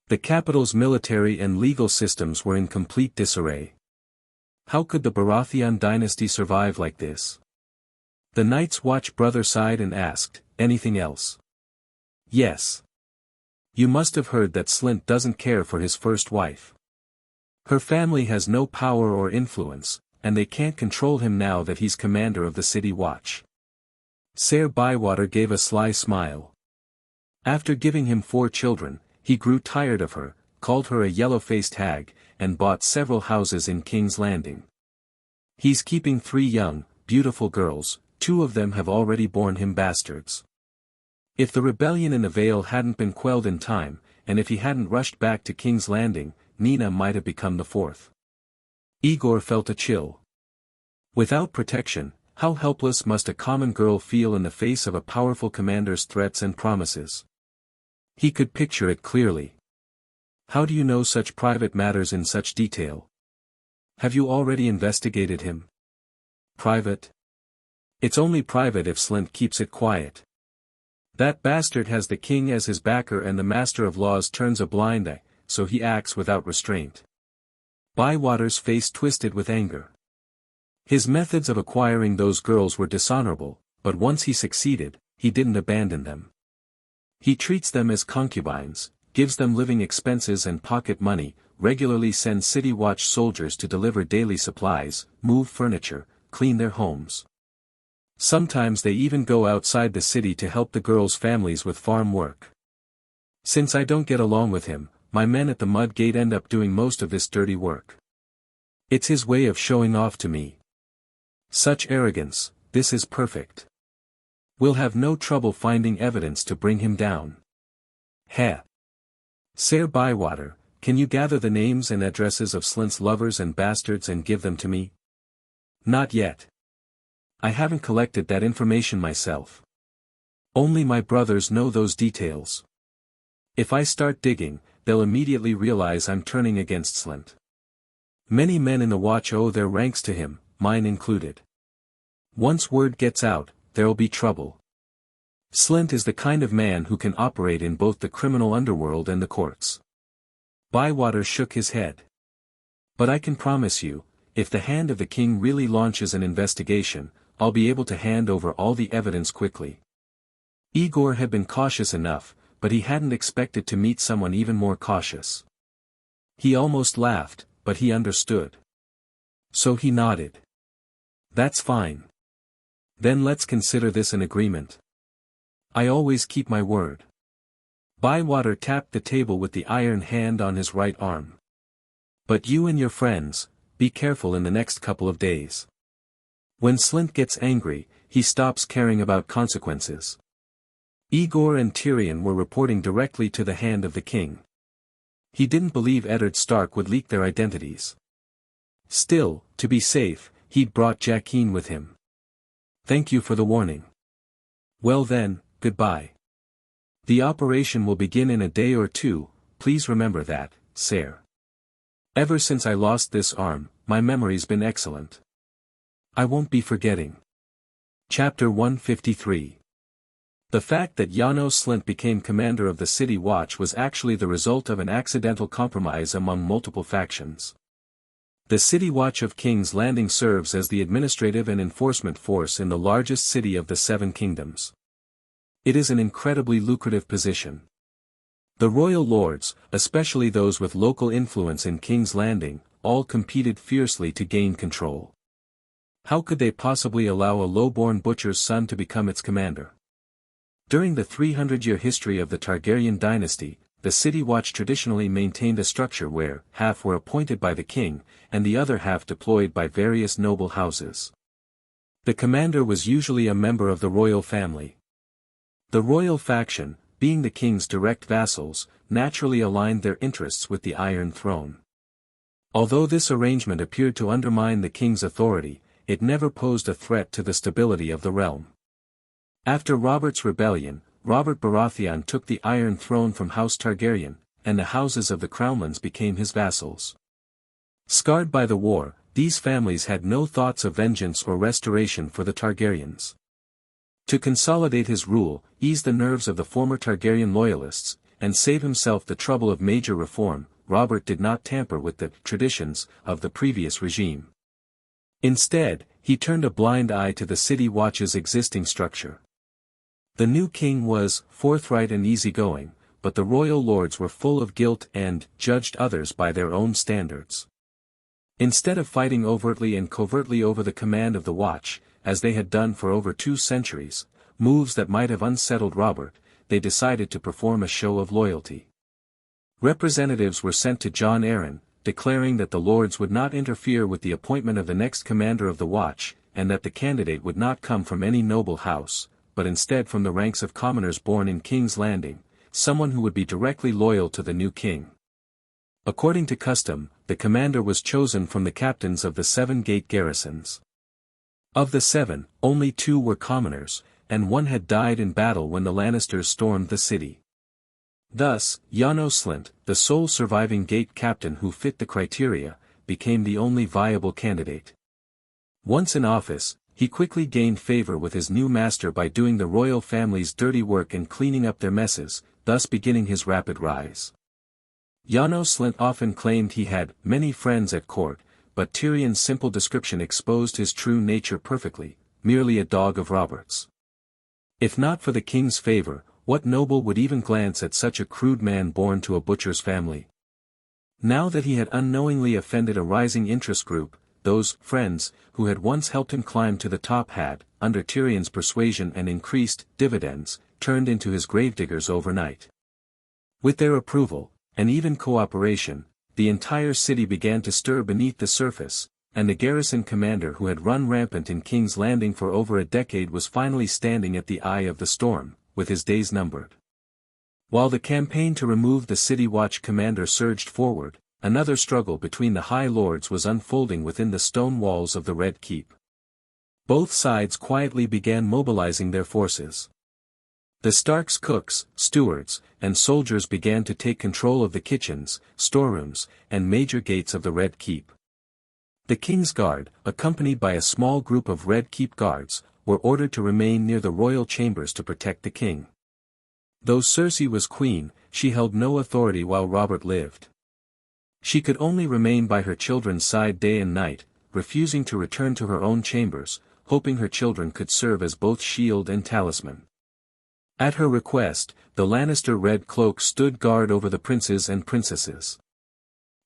A: The capital's military and legal systems were in complete disarray. How could the Baratheon dynasty survive like this? The Night's Watch brother sighed and asked, anything else? Yes. You must have heard that Slint doesn't care for his first wife. Her family has no power or influence, and they can't control him now that he's commander of the city watch. Ser Bywater gave a sly smile. After giving him 4 children, he grew tired of her, called her a yellow-faced hag, and bought several houses in King's Landing. He's keeping 3 young, beautiful girls, 2 of them have already borne him bastards. If the rebellion in the Vale hadn't been quelled in time, and if he hadn't rushed back to King's Landing, Nina might have become the 4th. Aegor felt a chill. Without protection, how helpless must a common girl feel in the face of a powerful commander's threats and promises? He could picture it clearly. How do you know such private matters in such detail? Have you already investigated him? Private? It's only private if Slint keeps it quiet. That bastard has the king as his backer and the master of laws turns a blind eye, so he acts without restraint. Bywater's face twisted with anger. His methods of acquiring those girls were dishonorable, but once he succeeded, he didn't abandon them. He treats them as concubines, gives them living expenses and pocket money, regularly sends city watch soldiers to deliver daily supplies, move furniture, clean their homes. Sometimes they even go outside the city to help the girls' families with farm work. Since I don't get along with him, my men at the mud gate end up doing most of this dirty work. It's his way of showing off to me. Such arrogance, this is perfect. We'll have no trouble finding evidence to bring him down. Heh. Sir Bywater, can you gather the names and addresses of Slint's lovers and bastards and give them to me? Not yet. I haven't collected that information myself. Only my brothers know those details. If I start digging, they'll immediately realize I'm turning against Slint. Many men in the watch owe their ranks to him, mine included. Once word gets out, there'll be trouble. Slint is the kind of man who can operate in both the criminal underworld and the courts. Bywater shook his head. But I can promise you, if the hand of the king really launches an investigation, I'll be able to hand over all the evidence quickly. Aegor had been cautious enough, but he hadn't expected to meet someone even more cautious. He almost laughed, but he understood. So he nodded. That's fine. Then let's consider this an agreement. I always keep my word. Bywater tapped the table with the iron hand on his right arm. But you and your friends, be careful in the next couple of days. When Slint gets angry, he stops caring about consequences. Aegor and Tyrion were reporting directly to the hand of the king. He didn't believe Eddard Stark would leak their identities. Still, to be safe, he'd brought Jaqen with him. Thank you for the warning. Well then, goodbye. The operation will begin in a day or two, please remember that, sir. Ever since I lost this arm, my memory's been excellent. I won't be forgetting. Chapter 153. The fact that Janos Slint became commander of the City Watch was actually the result of an accidental compromise among multiple factions. The City Watch of King's Landing serves as the administrative and enforcement force in the largest city of the Seven Kingdoms. It is an incredibly lucrative position. The royal lords, especially those with local influence in King's Landing, all competed fiercely to gain control. How could they possibly allow a low-born butcher's son to become its commander? During the 300-year history of the Targaryen dynasty, the City Watch traditionally maintained a structure where half were appointed by the king, and the other half deployed by various noble houses. The commander was usually a member of the royal family. The royal faction, being the king's direct vassals, naturally aligned their interests with the Iron Throne. Although this arrangement appeared to undermine the king's authority, it never posed a threat to the stability of the realm. After Robert's rebellion, Robert Baratheon took the Iron Throne from House Targaryen, and the houses of the Crownlands became his vassals. Scarred by the war, these families had no thoughts of vengeance or restoration for the Targaryens. To consolidate his rule, ease the nerves of the former Targaryen loyalists, and save himself the trouble of major reform, Robert did not tamper with the traditions of the previous regime. Instead, he turned a blind eye to the City Watch's existing structure. The new king was forthright and easygoing, but the royal lords were full of guilt and judged others by their own standards. Instead of fighting overtly and covertly over the command of the Watch, as they had done for over 2 centuries, moves that might have unsettled Robert, they decided to perform a show of loyalty. Representatives were sent to Jon Arryn, declaring that the lords would not interfere with the appointment of the next commander of the Watch, and that the candidate would not come from any noble house, but instead from the ranks of commoners born in King's Landing, someone who would be directly loyal to the new king. According to custom, the commander was chosen from the captains of the 7 gate garrisons. Of the 7, only 2 were commoners, and 1 had died in battle when the Lannisters stormed the city. Thus, Janos Slynt, the sole surviving gate captain who fit the criteria, became the only viable candidate. Once in office, he quickly gained favor with his new master by doing the royal family's dirty work and cleaning up their messes, thus beginning his rapid rise. Janos Slynt often claimed he had many friends at court, but Tyrion's simple description exposed his true nature perfectly, merely a dog of Robert's. If not for the king's favor, what noble would even glance at such a crude man born to a butcher's family? Now that he had unknowingly offended a rising interest group, those friends, who had once helped him climb to the top had, under Tyrion's persuasion and increased dividends, turned into his gravediggers overnight. With their approval, and even cooperation, the entire city began to stir beneath the surface, and the garrison commander who had run rampant in King's Landing for over a decade was finally standing at the eye of the storm, with his days numbered. While the campaign to remove the City Watch commander surged forward, another struggle between the High Lords was unfolding within the stone walls of the Red Keep. Both sides quietly began mobilizing their forces. The Stark's cooks, stewards, and soldiers began to take control of the kitchens, storerooms, and major gates of the Red Keep. The King's Guard, accompanied by a small group of Red Keep guards, were ordered to remain near the royal chambers to protect the king. Though Cersei was queen, she held no authority while Robert lived. She could only remain by her children's side day and night, refusing to return to her own chambers, hoping her children could serve as both shield and talisman. At her request, the Lannister Red Cloak stood guard over the princes and princesses.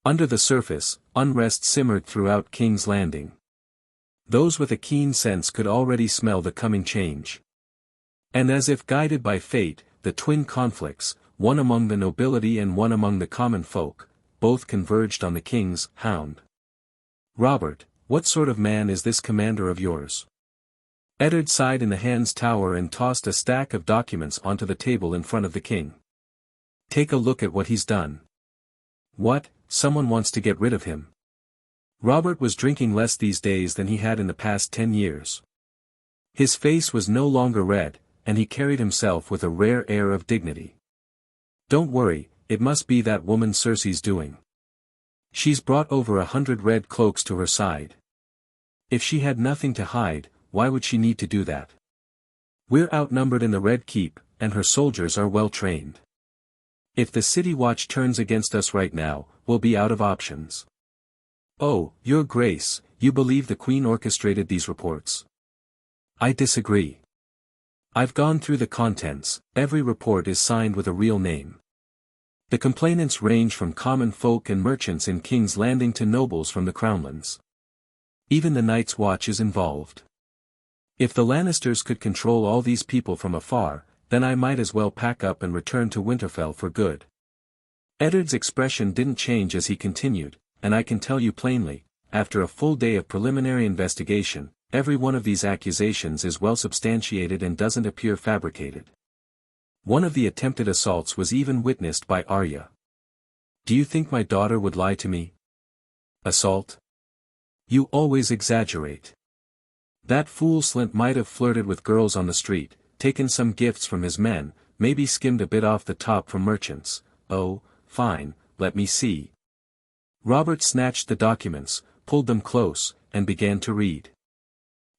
A: Under the surface, unrest simmered throughout King's Landing. Those with a keen sense could already smell the coming change. And as if guided by fate, the twin conflicts, one among the nobility and one among the common folk, both converged on the king's hound. "Robert, what sort of man is this commander of yours?" Eddard sighed in the Hand's Tower and tossed a stack of documents onto the table in front of the king. "Take a look at what he's done." "What, someone wants to get rid of him?" Robert was drinking less these days than he had in the past 10 years. His face was no longer red, and he carried himself with a rare air of dignity. "Don't worry, it must be that woman Cersei's doing. She's brought over 100 red cloaks to her side. If she had nothing to hide, why would she need to do that? We're outnumbered in the Red Keep, and her soldiers are well trained. If the City Watch turns against us right now, we'll be out of options." "Oh, Your Grace, you believe the Queen orchestrated these reports?" "I disagree. I've gone through the contents, every report is signed with a real name. The complainants range from common folk and merchants in King's Landing to nobles from the Crownlands. Even the Night's Watch is involved. If the Lannisters could control all these people from afar, then I might as well pack up and return to Winterfell for good." Eddard's expression didn't change as he continued, "And I can tell you plainly, after a full day of preliminary investigation, every one of these accusations is well substantiated and doesn't appear fabricated. One of the attempted assaults was even witnessed by Arya. Do you think my daughter would lie to me?" "Assault? You always exaggerate. That fool Slynt might have flirted with girls on the street, taken some gifts from his men, maybe skimmed a bit off the top from merchants. Oh, fine, let me see." Robert snatched the documents, pulled them close, and began to read.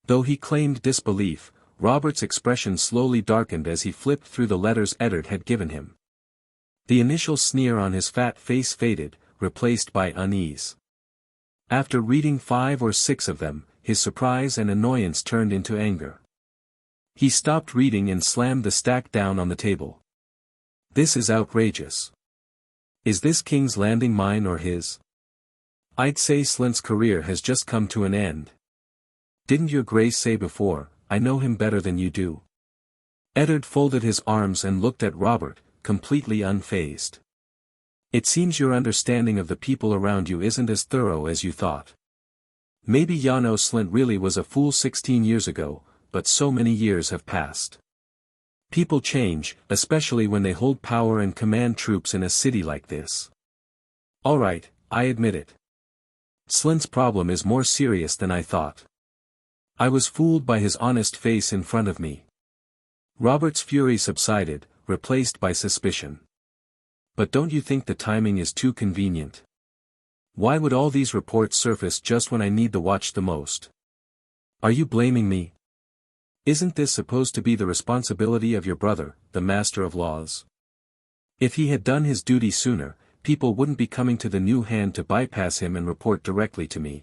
A: Though he claimed disbelief, Robert's expression slowly darkened as he flipped through the letters Eddard had given him. The initial sneer on his fat face faded, replaced by unease. After reading 5 or 6 of them, his surprise and annoyance turned into anger. He stopped reading and slammed the stack down on the table. "This is outrageous. Is this King's Landing mine or his? I'd say Slynt's career has just come to an end. Didn't Your Grace say before, I know him better than you do?" Eddard folded his arms and looked at Robert, completely unfazed. "It seems your understanding of the people around you isn't as thorough as you thought. Maybe Janos Slynt really was a fool 16 years ago, but so many years have passed. People change, especially when they hold power and command troops in a city like this. Alright, I admit it. Slint's problem is more serious than I thought. I was fooled by his honest face in front of me. Robert's fury subsided, replaced by suspicion. But don't you think the timing is too convenient? Why would all these reports surface just when I need the watch the most? Are you blaming me? Isn't this supposed to be the responsibility of your brother, the Master of Laws? If he had done his duty sooner, people wouldn't be coming to the new hand to bypass him and report directly to me.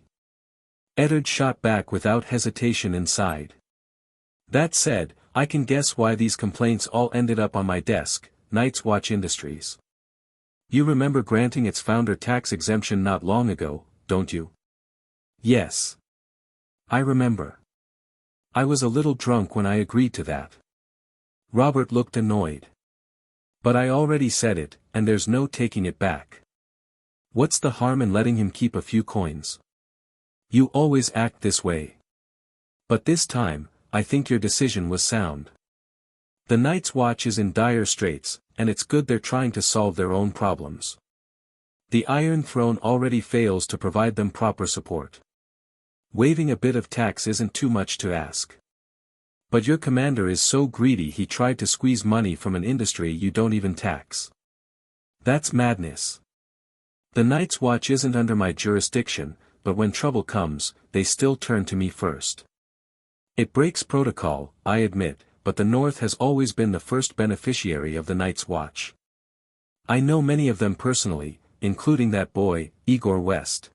A: Eddard shot back without hesitation and sighed. That said, I can guess why these complaints all ended up on my desk, Night's Watch Industries. You remember granting its founder tax exemption not long ago, don't you? Yes. I remember. I was a little drunk when I agreed to that. Robert looked annoyed. But I already said it, and there's no taking it back. What's the harm in letting him keep a few coins? You always act this way. But this time, I think your decision was sound. The Night's Watch is in dire straits, and it's good they're trying to solve their own problems. The Iron Throne already fails to provide them proper support. Waiving a bit of tax isn't too much to ask. But your commander is so greedy he tried to squeeze money from an industry you don't even tax. That's madness. The Night's Watch isn't under my jurisdiction, but when trouble comes, they still turn to me first. It breaks protocol, I admit, but the North has always been the first beneficiary of the Night's Watch. I know many of them personally, including that boy, Aegor West.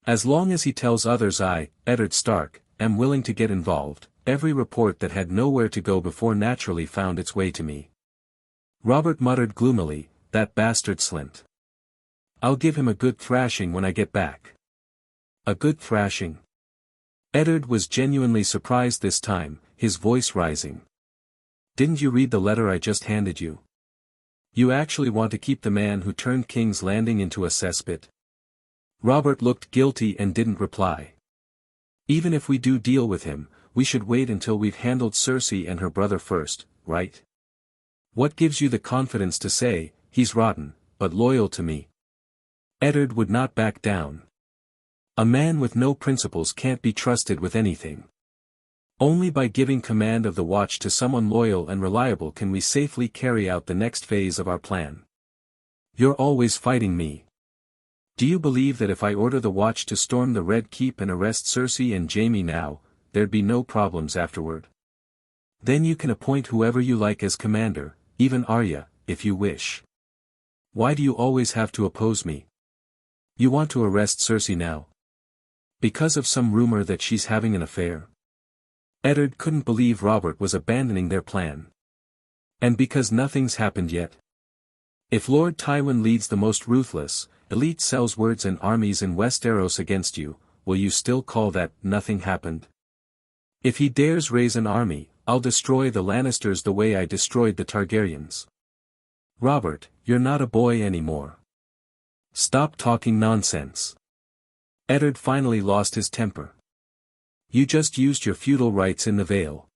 A: As long as he tells others I, Eddard Stark, am willing to get involved, every report that had nowhere to go before naturally found its way to me. Robert muttered gloomily, that bastard Slint. I'll give him a good thrashing when I get back. A good thrashing? Eddard was genuinely surprised this time, his voice rising. Didn't you read the letter I just handed you? You actually want to keep the man who turned King's Landing into a cesspit? Robert looked guilty and didn't reply. Even if we do deal with him, we should wait until we've handled Cersei and her brother first, right? What gives you the confidence to say, he's rotten, but loyal to me? Eddard would not back down. A man with no principles can't be trusted with anything. Only by giving command of the watch to someone loyal and reliable can we safely carry out the next phase of our plan. You're always fighting me. Do you believe that if I order the watch to storm the Red Keep and arrest Cersei and Jaime now, there'd be no problems afterward? Then you can appoint whoever you like as commander, even Arya, if you wish. Why do you always have to oppose me? You want to arrest Cersei now? Because of some rumor that she's having an affair? Eddard couldn't believe Robert was abandoning their plan. And because nothing's happened yet? If Lord Tywin leads the most ruthless, elite Seldswords and armies in Westeros against you, will you still call that nothing happened? If he dares raise an army, I'll destroy the Lannisters the way I destroyed the Targaryens. Robert, you're not a boy anymore. Stop talking nonsense. Eddard finally lost his temper. You just used your feudal rights in the Vale.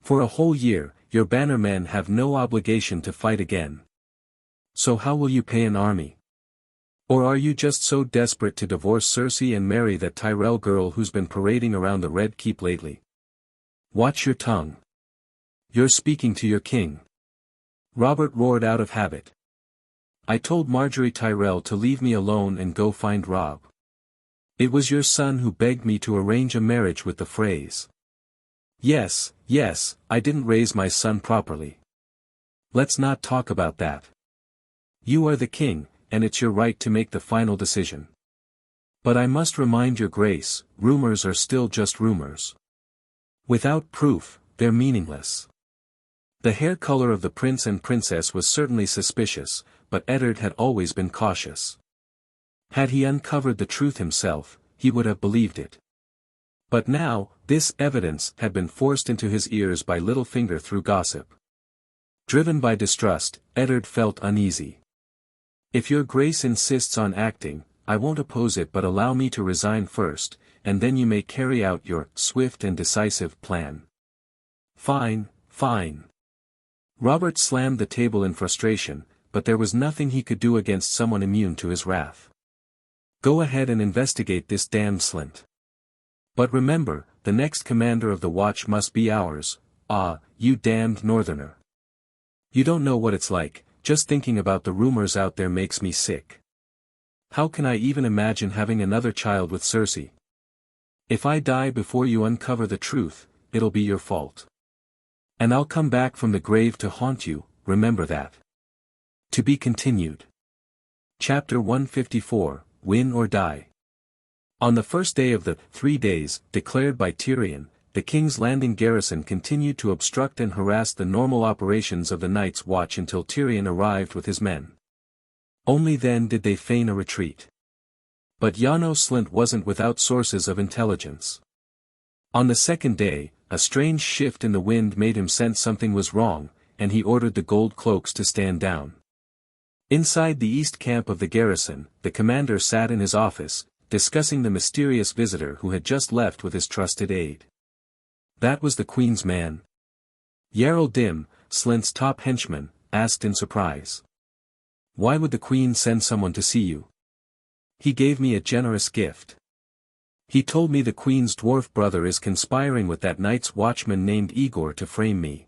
A: For a whole year, your bannermen have no obligation to fight again. So how will you pay an army? Or are you just so desperate to divorce Cersei and marry that Tyrell girl who's been parading around the Red Keep lately? Watch your tongue. You're speaking to your king. Robert roared out of habit. I told Marjgerie Tyrell to leave me alone and go find Robb. It was your son who begged me to arrange a marriage with the Freys. Yes, I didn't raise my son properly. Let's not talk about that. You are the king, and it's your right to make the final decision. But I must remind your grace, rumors are still just rumors. Without proof, they're meaningless. The hair color of the prince and princess was certainly suspicious, but Eddard had always been cautious. Had he uncovered the truth himself, he would have believed it. But now, this evidence had been forced into his ears by Littlefinger through gossip. Driven by distrust, Eddard felt uneasy. If your grace insists on acting, I won't oppose it, but allow me to resign first, and then you may carry out your swift and decisive plan. Fine. Robert slammed the table in frustration, but there was nothing he could do against someone immune to his wrath. Go ahead and investigate this damned Slint. But remember, the next commander of the watch must be ours. Ah, you damned northerner. You don't know what it's like, just thinking about the rumors out there makes me sick. How can I even imagine having another child with Cersei? If I die before you uncover the truth, it'll be your fault. And I'll come back from the grave to haunt you, remember that. To be continued. Chapter 154, Win or Die. On the first day of the 3 days, declared by Tyrion, the King's Landing garrison continued to obstruct and harass the normal operations of the Night's Watch until Tyrion arrived with his men. Only then did they feign a retreat. But Janos Slynt wasn't without sources of intelligence. On the second day, a strange shift in the wind made him sense something was wrong, and he ordered the gold cloaks to stand down. Inside the east camp of the garrison, the commander sat in his office, discussing the mysterious visitor who had just left with his trusted aide. That was the Queen's man. Jarl Dim, Slynt's top henchman, asked in surprise. Why would the Queen send someone to see you? He gave me a generous gift. He told me the Queen's dwarf brother is conspiring with that Night's Watchman named Aegor to frame me.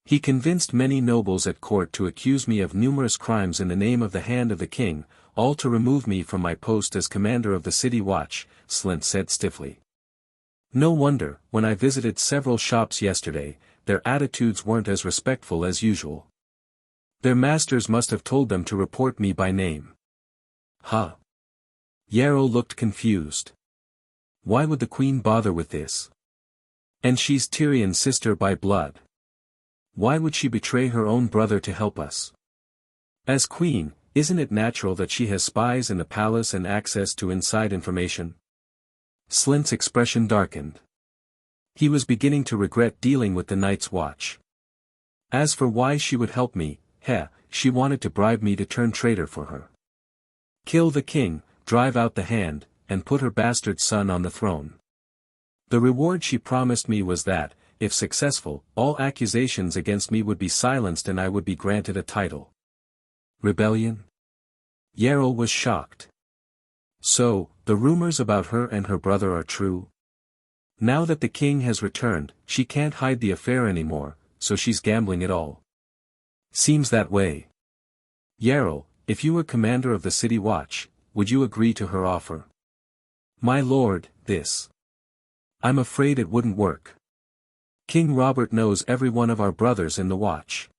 A: He convinced many nobles at court to accuse me of numerous crimes in the name of the hand of the King, all to remove me from my post as commander of the City Watch, Slynt said stiffly. No wonder, when I visited several shops yesterday, their attitudes weren't as respectful as usual. Their masters must have told them to report me by name. Huh? Jarl looked confused. Why would the Queen bother with this? And she's Tyrion's sister by blood. Why would she betray her own brother to help us? As Queen, isn't it natural that she has spies in the palace and access to inside information? Slynt's expression darkened. He was beginning to regret dealing with the Night's Watch. As for why she would help me, she wanted to bribe me to turn traitor for her. Kill the king, drive out the hand, and put her bastard son on the throne. The reward she promised me was that, if successful, all accusations against me would be silenced and I would be granted a title. Rebellion? Jarl was shocked. So, the rumors about her and her brother are true? Now that the king has returned, she can't hide the affair anymore, so she's gambling it all. Seems that way. Jarl, if you were commander of the City Watch, would you agree to her offer? My lord, this. I'm afraid it wouldn't work. King Robert knows every one of our brothers in the Watch.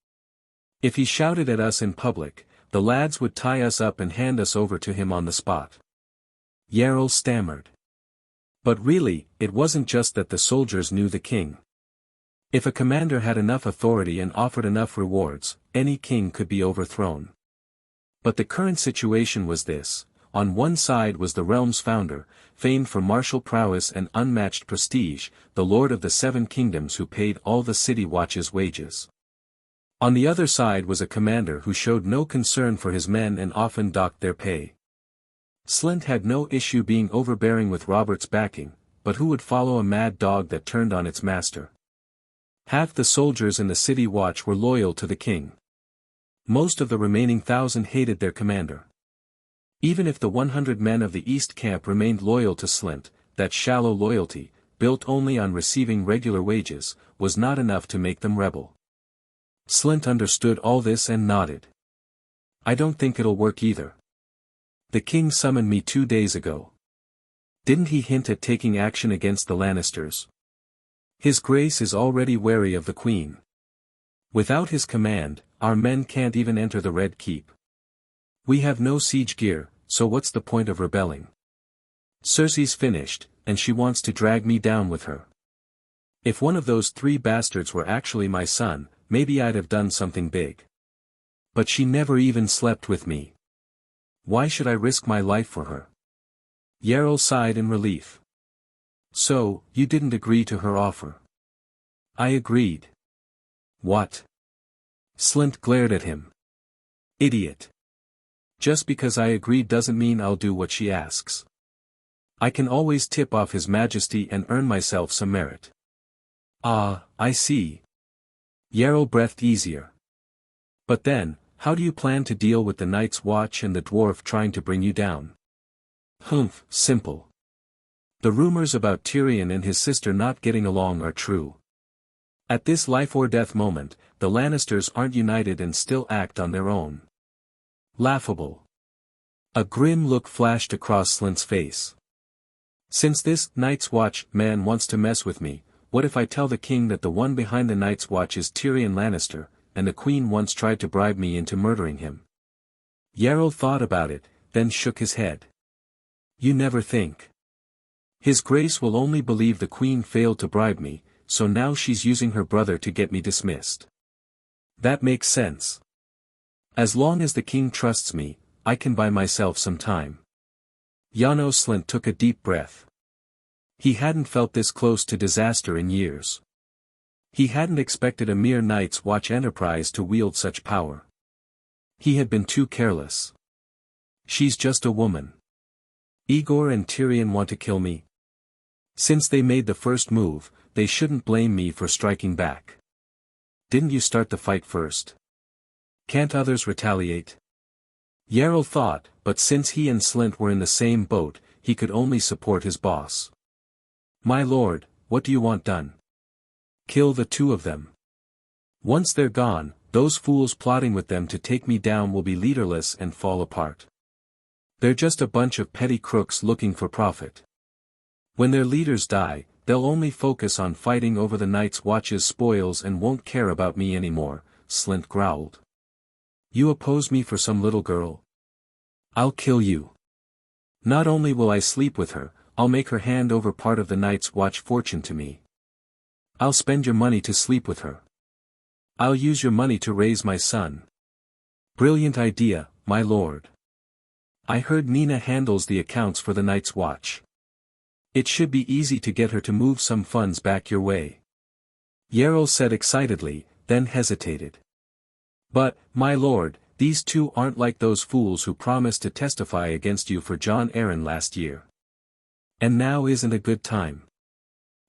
A: If he shouted at us in public, the lads would tie us up and hand us over to him on the spot. Jarl stammered. But really, it wasn't just that the soldiers knew the king. If a commander had enough authority and offered enough rewards, any king could be overthrown. But the current situation was this: on one side was the realm's founder, famed for martial prowess and unmatched prestige, the Lord of the Seven Kingdoms who paid all the City Watch's wages. On the other side was a commander who showed no concern for his men and often docked their pay. Slynt had no issue being overbearing with Robert's backing, but who would follow a mad dog that turned on its master? Half the soldiers in the City Watch were loyal to the king. Most of the remaining 1,000 hated their commander. Even if the 100 men of the East Camp remained loyal to Slynt, that shallow loyalty, built only on receiving regular wages, was not enough to make them rebel. Slynt understood all this and nodded. I don't think it'll work either. The king summoned me 2 days ago. Didn't he hint at taking action against the Lannisters? His Grace is already wary of the Queen. Without his command, our men can't even enter the Red Keep. We have no siege gear, so what's the point of rebelling? Cersei's finished, and she wants to drag me down with her. If one of those 3 bastards were actually my son, maybe I'd have done something big. But she never even slept with me. Why should I risk my life for her? Jarl sighed in relief. So, you didn't agree to her offer? I agreed. What? Slynt glared at him. Idiot. Just because I agreed doesn't mean I'll do what she asks. I can always tip off His Majesty and earn myself some merit. Ah, I see. Jarl breathed easier. But then, How do you plan to deal with the Night's Watch and the dwarf trying to bring you down? Humph, simple. The rumors about Tyrion and his sister not getting along are true. At this life-or-death moment, the Lannisters aren't united and still act on their own. Laughable. A grim look flashed across Slint's face. Since this Night's Watch man wants to mess with me, what if I tell the king that the one behind the Night's Watch is Tyrion Lannister, and the queen once tried to bribe me into murdering him? Yarrow thought about it, then shook his head. You never think. His Grace will only believe the queen failed to bribe me, so now she's using her brother to get me dismissed. That makes sense. As long as the king trusts me, I can buy myself some time. Janos Slint took a deep breath. He hadn't felt this close to disaster in years. He hadn't expected a mere Night's Watch enterprise to wield such power. He had been too careless. She's just a woman. Aegor and Tyrion want to kill me. Since they made the first move, they shouldn't blame me for striking back. Didn't you start the fight first? Can't others retaliate? Yarrow thought, but since he and Slint were in the same boat, he could only support his boss. My lord, what do you want done? Kill the two of them. Once they're gone, those fools plotting with them to take me down will be leaderless and fall apart. They're just a bunch of petty crooks looking for profit. When their leaders die, they'll only focus on fighting over the Night's Watch's spoils and won't care about me anymore, Slint growled. You oppose me for some little girl? I'll kill you. Not only will I sleep with her, I'll make her hand over part of the Night's Watch fortune to me. I'll spend your money to sleep with her. I'll use your money to raise my son. Brilliant idea, my lord. I heard Nina handles the accounts for the Night's Watch. It should be easy to get her to move some funds back your way. Yarrow said excitedly, then hesitated. But, my lord, these two aren't like those fools who promised to testify against you for Jon Arryn last year. And now isn't a good time.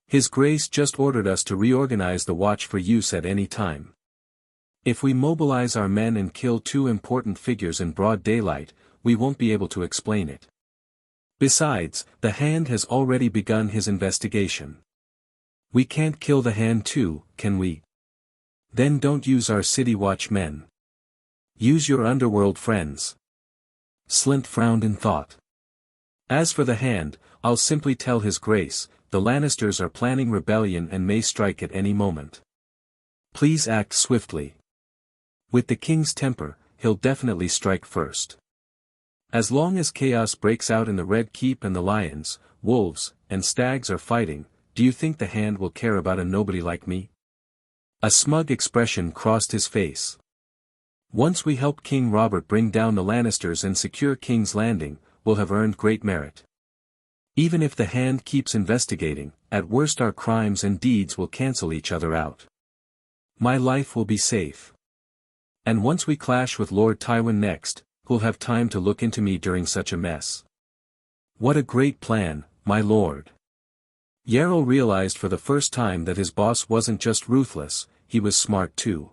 A: His Grace just ordered us to reorganize the watch for use at any time. If we mobilize our men and kill two important figures in broad daylight, we won't be able to explain it. Besides, the Hand has already begun his investigation. We can't kill the Hand too, can we? Then don't use our city watch men. Use your underworld friends. Slint frowned in thought. As for the Hand, I'll simply tell His Grace, the Lannisters are planning rebellion and may strike at any moment. Please act swiftly. With the king's temper, he'll definitely strike first. As long as chaos breaks out in the Red Keep and the lions, wolves, and stags are fighting, do you think the Hand will care about a nobody like me? A smug expression crossed his face. Once we help King Robert bring down the Lannisters and secure King's Landing, we'll have earned great merit. Even if the Hand keeps investigating, at worst our crimes and deeds will cancel each other out. My life will be safe. And once we clash with Lord Tywin next, who'll have time to look into me during such a mess. What a great plan, my lord. Yarrow realized for the first time that his boss wasn't just ruthless, he was smart too.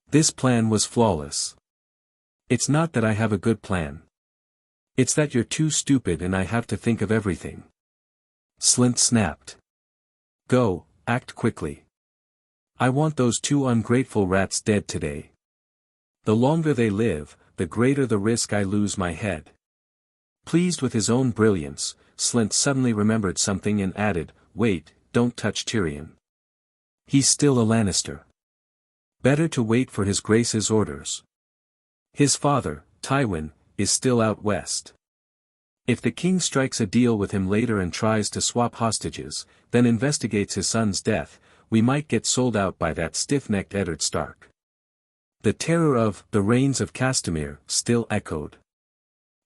A: This plan was flawless. It's not that I have a good plan. It's that you're too stupid and I have to think of everything. Slint snapped. Go, act quickly. I want those two ungrateful rats dead today. The longer they live, the greater the risk I lose my head. Pleased with his own brilliance, Slint suddenly remembered something and added, wait, don't touch Tyrion. He's still a Lannister. Better to wait for His Grace's orders. His father, Tywin, is still out west. If the king strikes a deal with him later and tries to swap hostages, then investigates his son's death, we might get sold out by that stiff-necked Eddard Stark. The terror of the Reigns of Castamere still echoed.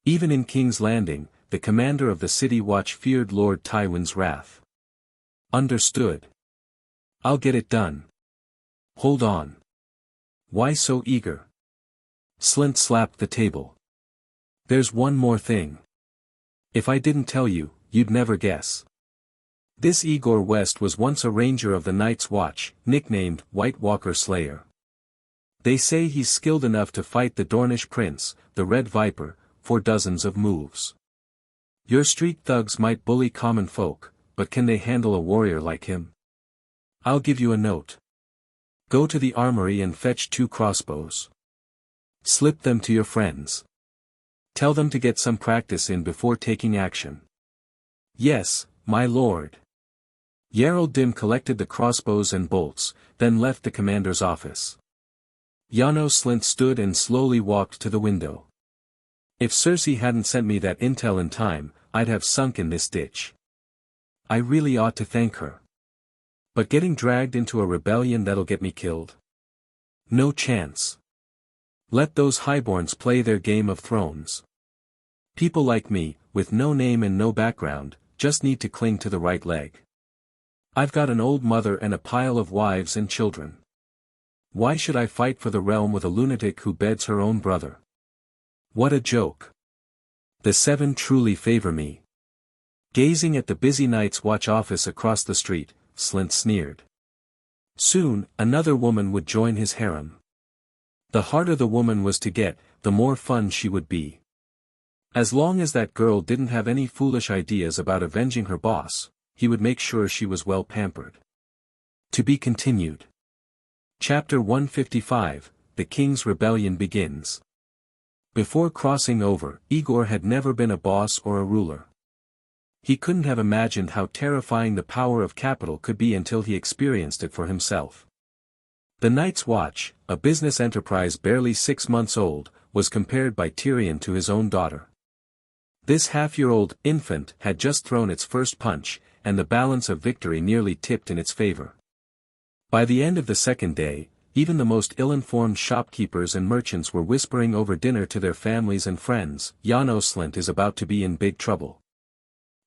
A: Even in King's Landing, the commander of the City Watch feared Lord Tywin's wrath. Understood. I'll get it done. Hold on. Why so eager? Slint slapped the table. There's one more thing. If I didn't tell you, you'd never guess. This Aegor West was once a ranger of the Night's Watch, nicknamed White Walker Slayer. They say he's skilled enough to fight the Dornish prince, the Red Viper, for dozens of moves. Your street thugs might bully common folk, but can they handle a warrior like him? I'll give you a note. Go to the armory and fetch 2 crossbows. Slip them to your friends. Tell them to get some practice in before taking action. Yes, my lord. Yerald Dim collected the crossbows and bolts, then left the commander's office. Janos Slynt stood and slowly walked to the window. If Cersei hadn't sent me that intel in time, I'd have sunk in this ditch. I really ought to thank her. But getting dragged into a rebellion that'll get me killed? No chance. Let those highborns play their Game of Thrones. People like me, with no name and no background, just need to cling to the right leg. I've got an old mother and a pile of wives and children. Why should I fight for the realm with a lunatic who beds her own brother? What a joke. The 7 truly favor me. Gazing at the busy Night's Watch office across the street, Slynt sneered. Soon, another woman would join his harem. The harder the woman was to get, the more fun she would be. As long as that girl didn't have any foolish ideas about avenging her boss, he would make sure she was well pampered. To be continued. Chapter 155, The King's Rebellion begins. Before crossing over, Aegor had never been a boss or a ruler. He couldn't have imagined how terrifying the power of capital could be until he experienced it for himself. The Night's Watch, a business enterprise barely 6 months old, was compared by Tyrion to his own daughter. This half-year-old infant had just thrown its first punch, and the balance of victory nearly tipped in its favor. By the end of the second day, even the most ill-informed shopkeepers and merchants were whispering over dinner to their families and friends, Janos Slynt is about to be in big trouble.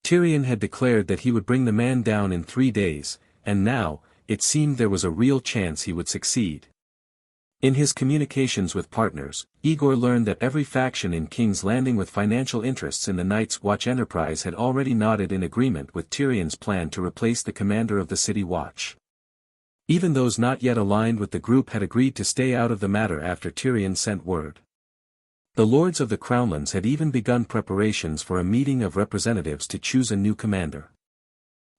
A: Tyrion had declared that he would bring the man down in 3 days, and now, it seemed there was a real chance he would succeed. In his communications with partners, Aegor learned that every faction in King's Landing with financial interests in the Night's Watch enterprise had already nodded in agreement with Tyrion's plan to replace the commander of the City Watch. Even those not yet aligned with the group had agreed to stay out of the matter after Tyrion sent word. The Lords of the Crownlands had even begun preparations for a meeting of representatives to choose a new commander.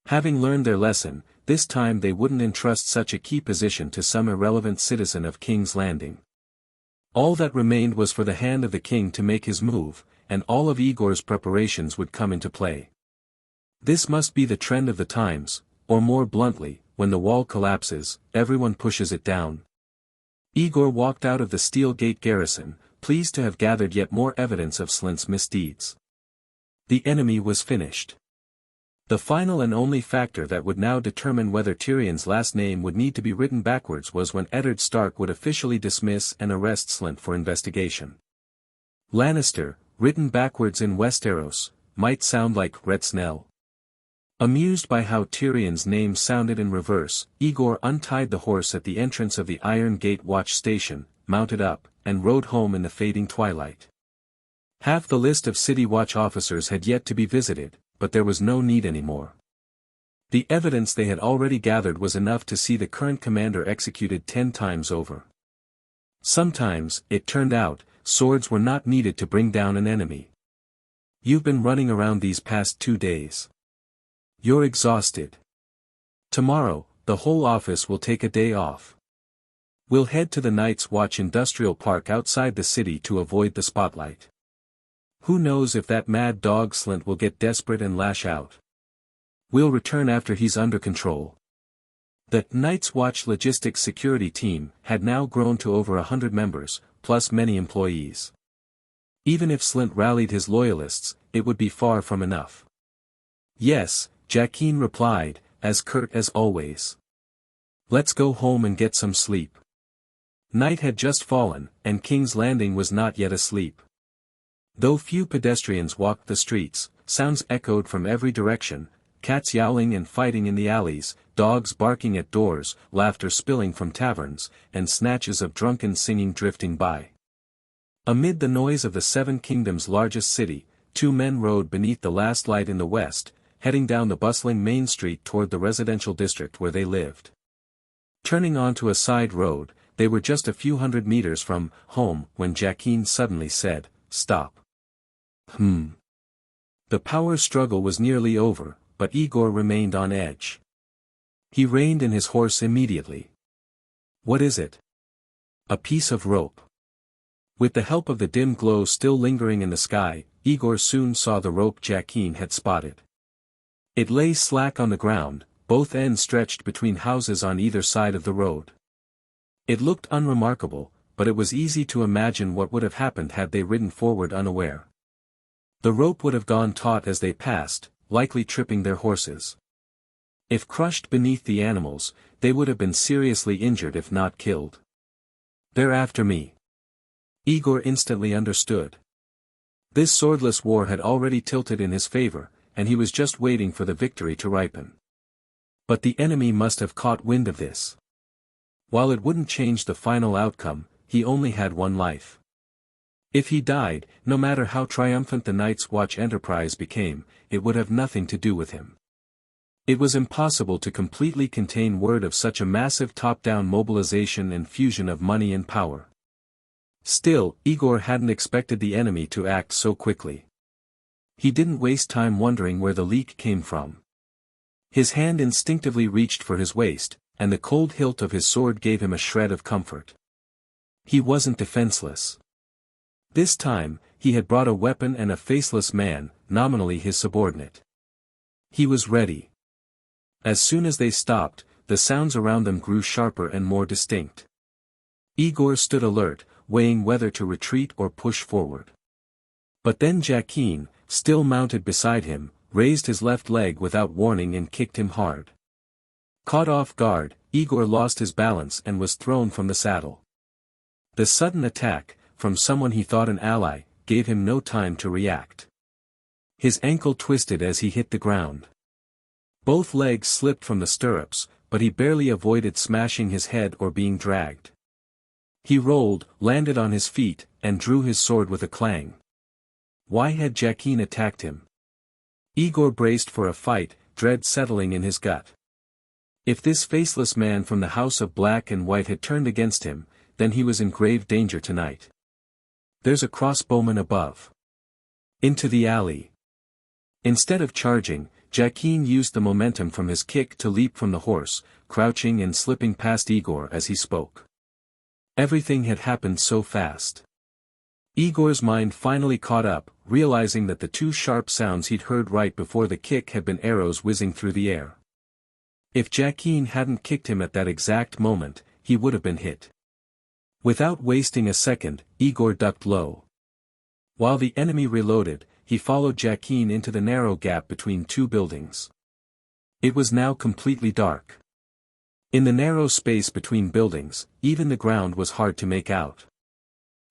A: Having learned their lesson, this time they wouldn't entrust such a key position to some irrelevant citizen of King's Landing. All that remained was for the hand of the king to make his move, and all of Aegor's preparations would come into play. This must be the trend of the times, or more bluntly, when the wall collapses, everyone pushes it down. Aegor walked out of the Steel Gate garrison, pleased to have gathered yet more evidence of Slynt's misdeeds. The enemy was finished. The final and only factor that would now determine whether Tyrion's last name would need to be written backwards was when Eddard Stark would officially dismiss and arrest Slynt for investigation. Lannister, written backwards in Westeros, might sound like Retsnell. Amused by how Tyrion's name sounded in reverse, Aegor untied the horse at the entrance of the Iron Gate Watch station, mounted up, and rode home in the fading twilight. Half the list of City Watch officers had yet to be visited, but there was no need anymore. The evidence they had already gathered was enough to see the current commander executed 10 times over. Sometimes, it turned out, swords were not needed to bring down an enemy. You've been running around these past 2 days. You're exhausted. Tomorrow, the whole office will take a day off. We'll head to the Night's Watch Industrial Park outside the city to avoid the spotlight. Who knows if that mad dog Slynt will get desperate and lash out. We'll return after he's under control. The Night's Watch Logistics Security Team had now grown to over 100 members, plus many employees. Even if Slynt rallied his loyalists, it would be far from enough. Yes, Jaqen replied, as curt as always. Let's go home and get some sleep. Night had just fallen, and King's Landing was not yet asleep. Though few pedestrians walked the streets, sounds echoed from every direction, cats yowling and fighting in the alleys, dogs barking at doors, laughter spilling from taverns, and snatches of drunken singing drifting by. Amid the noise of the Seven Kingdoms' largest city, 2 men rode beneath the last light in the west, heading down the bustling main street toward the residential district where they lived. Turning onto a side road, they were just a few hundred meters from home when Jaqen suddenly said, "Stop." The power struggle was nearly over, but Aegor remained on edge. He reined in his horse immediately. "What is it?" "A piece of rope." With the help of the dim glow still lingering in the sky, Aegor soon saw the rope Jaqen had spotted. It lay slack on the ground, both ends stretched between houses on either side of the road. It looked unremarkable, but it was easy to imagine what would have happened had they ridden forward unaware. The rope would have gone taut as they passed, likely tripping their horses. If crushed beneath the animals, they would have been seriously injured if not killed. "They're after me." Aegor instantly understood. This swordless war had already tilted in his favor, and he was just waiting for the victory to ripen. But the enemy must have caught wind of this. While it wouldn't change the final outcome, he only had one life. If he died, no matter how triumphant the Night's Watch enterprise became, it would have nothing to do with him. It was impossible to completely contain word of such a massive top-down mobilization and fusion of money and power. Still, Aegor hadn't expected the enemy to act so quickly. He didn't waste time wondering where the leak came from. His hand instinctively reached for his waist, and the cold hilt of his sword gave him a shred of comfort. He wasn't defenseless. This time, he had brought a weapon and a faceless man, nominally his subordinate. He was ready. As soon as they stopped, the sounds around them grew sharper and more distinct. Aegor stood alert, weighing whether to retreat or push forward. But then Jaqen, still mounted beside him, raised his left leg without warning and kicked him hard. Caught off guard, Aegor lost his balance and was thrown from the saddle. The sudden attack, from someone he thought an ally, gave him no time to react. His ankle twisted as he hit the ground. Both legs slipped from the stirrups, but he barely avoided smashing his head or being dragged. He rolled, landed on his feet, and drew his sword with a clang. Why had Jaqen attacked him? Aegor braced for a fight, dread settling in his gut. If this faceless man from the House of Black and White had turned against him, then he was in grave danger tonight. "There's a crossbowman above." Into the alley. Instead of charging, Jaqen used the momentum from his kick to leap from the horse, crouching and slipping past Aegor as he spoke. Everything had happened so fast. Aegor's mind finally caught up, realizing that the two sharp sounds he'd heard right before the kick had been arrows whizzing through the air. If Jaqen hadn't kicked him at that exact moment, he would have been hit. Without wasting a second, Aegor ducked low. While the enemy reloaded, he followed Jaqen into the narrow gap between two buildings. It was now completely dark. In the narrow space between buildings, even the ground was hard to make out.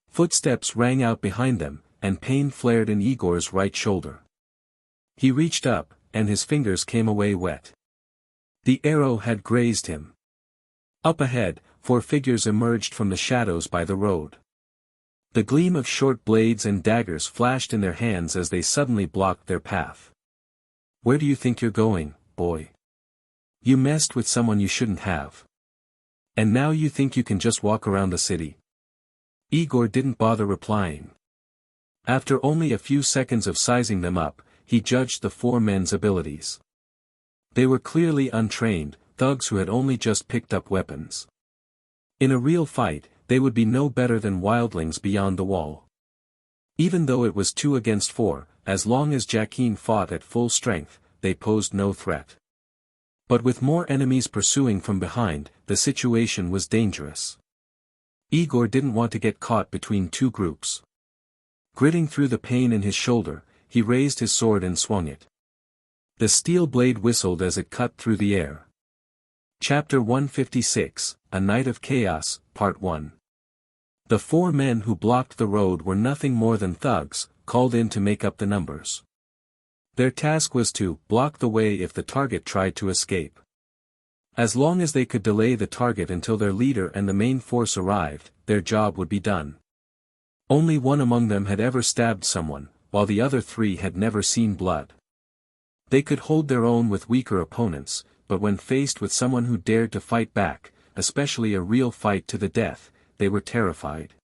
A: Footsteps rang out behind them, and pain flared in Aegor's right shoulder. He reached up, and his fingers came away wet. The arrow had grazed him. Up ahead, 4 figures emerged from the shadows by the road. The gleam of short blades and daggers flashed in their hands as they suddenly blocked their path. "Where do you think you're going, boy? You messed with someone you shouldn't have. And now you think you can just walk around the city?" Aegor didn't bother replying. After only a few seconds of sizing them up, he judged the 4 men's abilities. They were clearly untrained, thugs who had only just picked up weapons. In a real fight, they would be no better than wildlings beyond the wall. Even though it was 2 against 4, as long as Jaqen fought at full strength, they posed no threat. But with more enemies pursuing from behind, the situation was dangerous. Aegor didn't want to get caught between 2 groups. Gritting through the pain in his shoulder, he raised his sword and swung it. The steel blade whistled as it cut through the air. Chapter 156, A Night of Chaos, Part 1. The 4 men who blocked the road were nothing more than thugs, called in to make up the numbers. Their task was to block the way if the target tried to escape. As long as they could delay the target until their leader and the main force arrived, their job would be done. Only one among them had ever stabbed someone, while the other 3 had never seen blood. They could hold their own with weaker opponents, but when faced with someone who dared to fight back, especially a real fight to the death, they were terrified.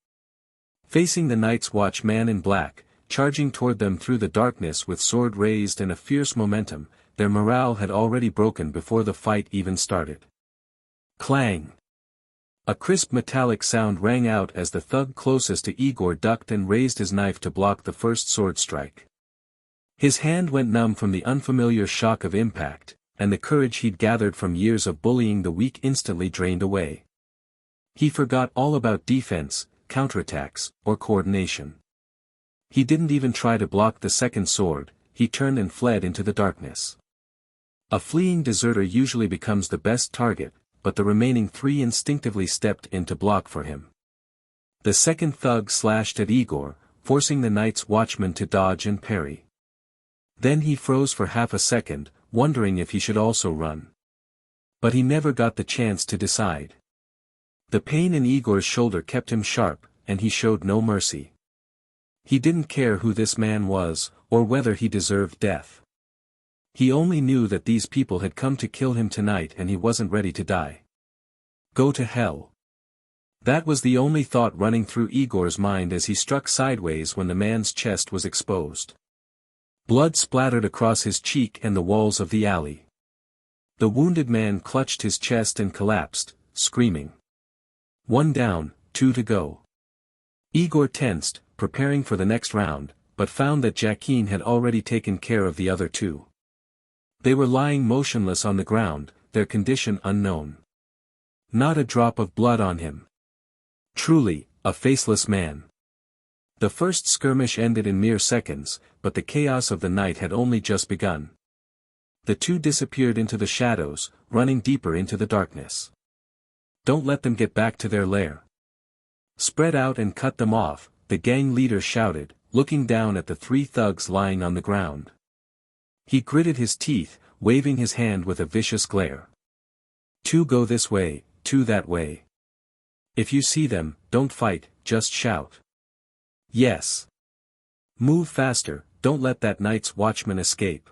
A: Facing the Night's Watch man in black, charging toward them through the darkness with sword raised and a fierce momentum, their morale had already broken before the fight even started. Clang! A crisp metallic sound rang out as the thug closest to Aegor ducked and raised his knife to block the first sword strike. His hand went numb from the unfamiliar shock of impact, and the courage he'd gathered from years of bullying the weak instantly drained away. He forgot all about defense, counterattacks, or coordination. He didn't even try to block the second sword, he turned and fled into the darkness. A fleeing deserter usually becomes the best target, but the remaining three instinctively stepped in to block for him. The second thug slashed at Aegor, forcing the Night's Watchman to dodge and parry. Then he froze for half a second, wondering if he should also run. But he never got the chance to decide. The pain in Aegor's shoulder kept him sharp, and he showed no mercy. He didn't care who this man was, or whether he deserved death. He only knew that these people had come to kill him tonight and he wasn't ready to die. Go to hell. That was the only thought running through Aegor's mind as he struck sideways when the man's chest was exposed. Blood splattered across his cheek and the walls of the alley. The wounded man clutched his chest and collapsed, screaming. One down, two to go. Aegor tensed, preparing for the next round, but found that Jaqen had already taken care of the other two. They were lying motionless on the ground, their condition unknown. Not a drop of blood on him. Truly, a faceless man. The first skirmish ended in mere seconds, but the chaos of the night had only just begun. The two disappeared into the shadows, running deeper into the darkness. Don't let them get back to their lair. Spread out and cut them off, the gang leader shouted, looking down at the three thugs lying on the ground. He gritted his teeth, waving his hand with a vicious glare. Two go this way, two that way. If you see them, don't fight, just shout. Yes. Move faster, don't let that Night's Watchman escape.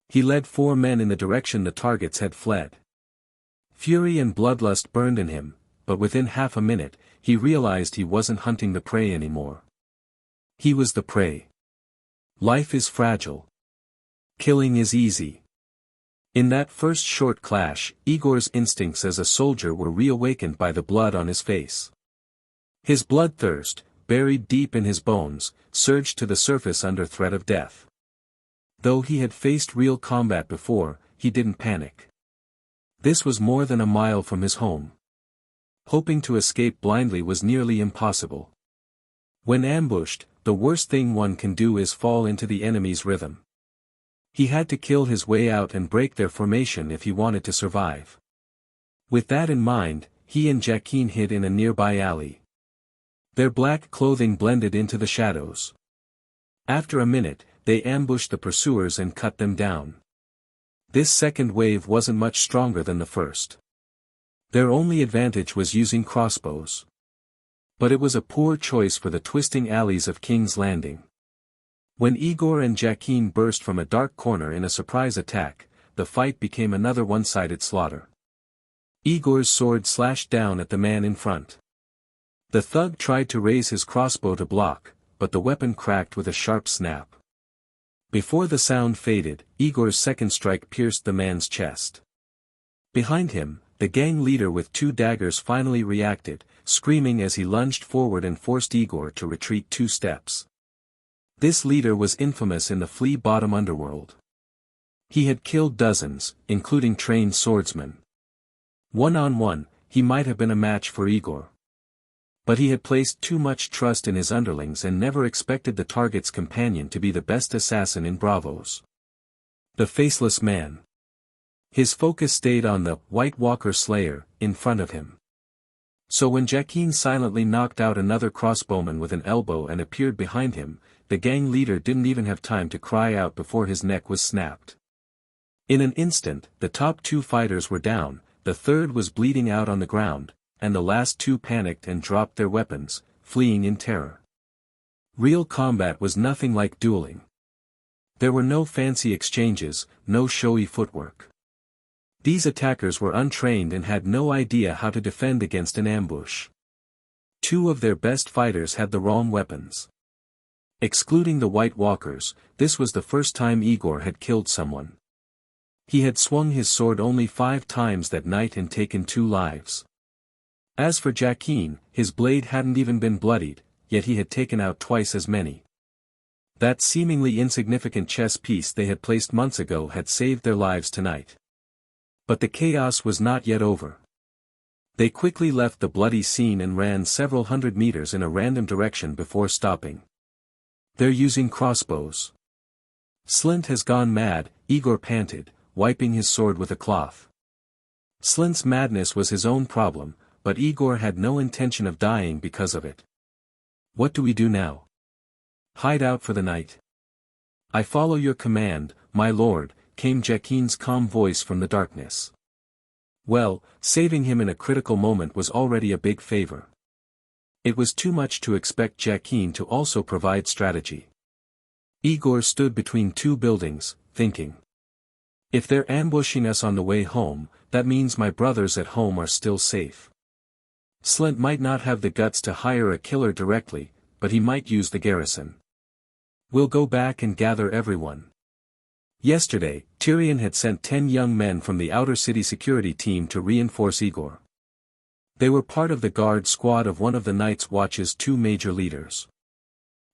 A: He led four men in the direction the targets had fled. Fury and bloodlust burned in him, but within half a minute, he realized he wasn't hunting the prey anymore. He was the prey. Life is fragile. Killing is easy. In that first short clash, Aegor's instincts as a soldier were reawakened by the blood on his face. His bloodthirst, buried deep in his bones, surged to the surface under threat of death. Though he had faced real combat before, he didn't panic. This was more than a mile from his home. Hoping to escape blindly was nearly impossible. When ambushed, the worst thing one can do is fall into the enemy's rhythm. He had to kill his way out and break their formation if he wanted to survive. With that in mind, he and Jaqen hid in a nearby alley. Their black clothing blended into the shadows. After a minute, they ambushed the pursuers and cut them down. This second wave wasn't much stronger than the first. Their only advantage was using crossbows. But it was a poor choice for the twisting alleys of King's Landing. When Aegor and Jaqen burst from a dark corner in a surprise attack, the fight became another one-sided slaughter. Aegor's sword slashed down at the man in front. The thug tried to raise his crossbow to block, but the weapon cracked with a sharp snap. Before the sound faded, Aegor's second strike pierced the man's chest. Behind him, the gang leader with two daggers finally reacted, screaming as he lunged forward and forced Aegor to retreat 2 steps. This leader was infamous in the flea-bottom underworld. He had killed dozens, including trained swordsmen. One-on-one, he might have been a match for Aegor. But he had placed too much trust in his underlings and never expected the target's companion to be the best assassin in Braavos. The faceless man. His focus stayed on the White Walker Slayer in front of him. So when Jaqen silently knocked out another crossbowman with an elbow and appeared behind him, the gang leader didn't even have time to cry out before his neck was snapped. In an instant, the top 2 fighters were down, the third was bleeding out on the ground, and the last 2 panicked and dropped their weapons, fleeing in terror. Real combat was nothing like dueling. There were no fancy exchanges, no showy footwork. These attackers were untrained and had no idea how to defend against an ambush. Two of their best fighters had the wrong weapons. Excluding the White Walkers, this was the first time Aegor had killed someone. He had swung his sword only 5 times that night and taken 2 lives. As for Jaqen, his blade hadn't even been bloodied, yet he had taken out twice as many. That seemingly insignificant chess piece they had placed months ago had saved their lives tonight. But the chaos was not yet over. They quickly left the bloody scene and ran several hundred meters in a random direction before stopping. They're using crossbows. Slint has gone mad, Aegor panted, wiping his sword with a cloth. Slint's madness was his own problem, but Aegor had no intention of dying because of it. What do we do now? Hide out for the night. I follow your command, my lord, came Jaqen's calm voice from the darkness. Well, saving him in a critical moment was already a big favor. It was too much to expect Jaqen to also provide strategy. Aegor stood between 2 buildings, thinking. If they're ambushing us on the way home, that means my brothers at home are still safe. Slint might not have the guts to hire a killer directly, but he might use the garrison. We'll go back and gather everyone. Yesterday, Tyrion had sent 10 young men from the outer city security team to reinforce Aegor. They were part of the guard squad of one of the Night's Watch's 2 major leaders.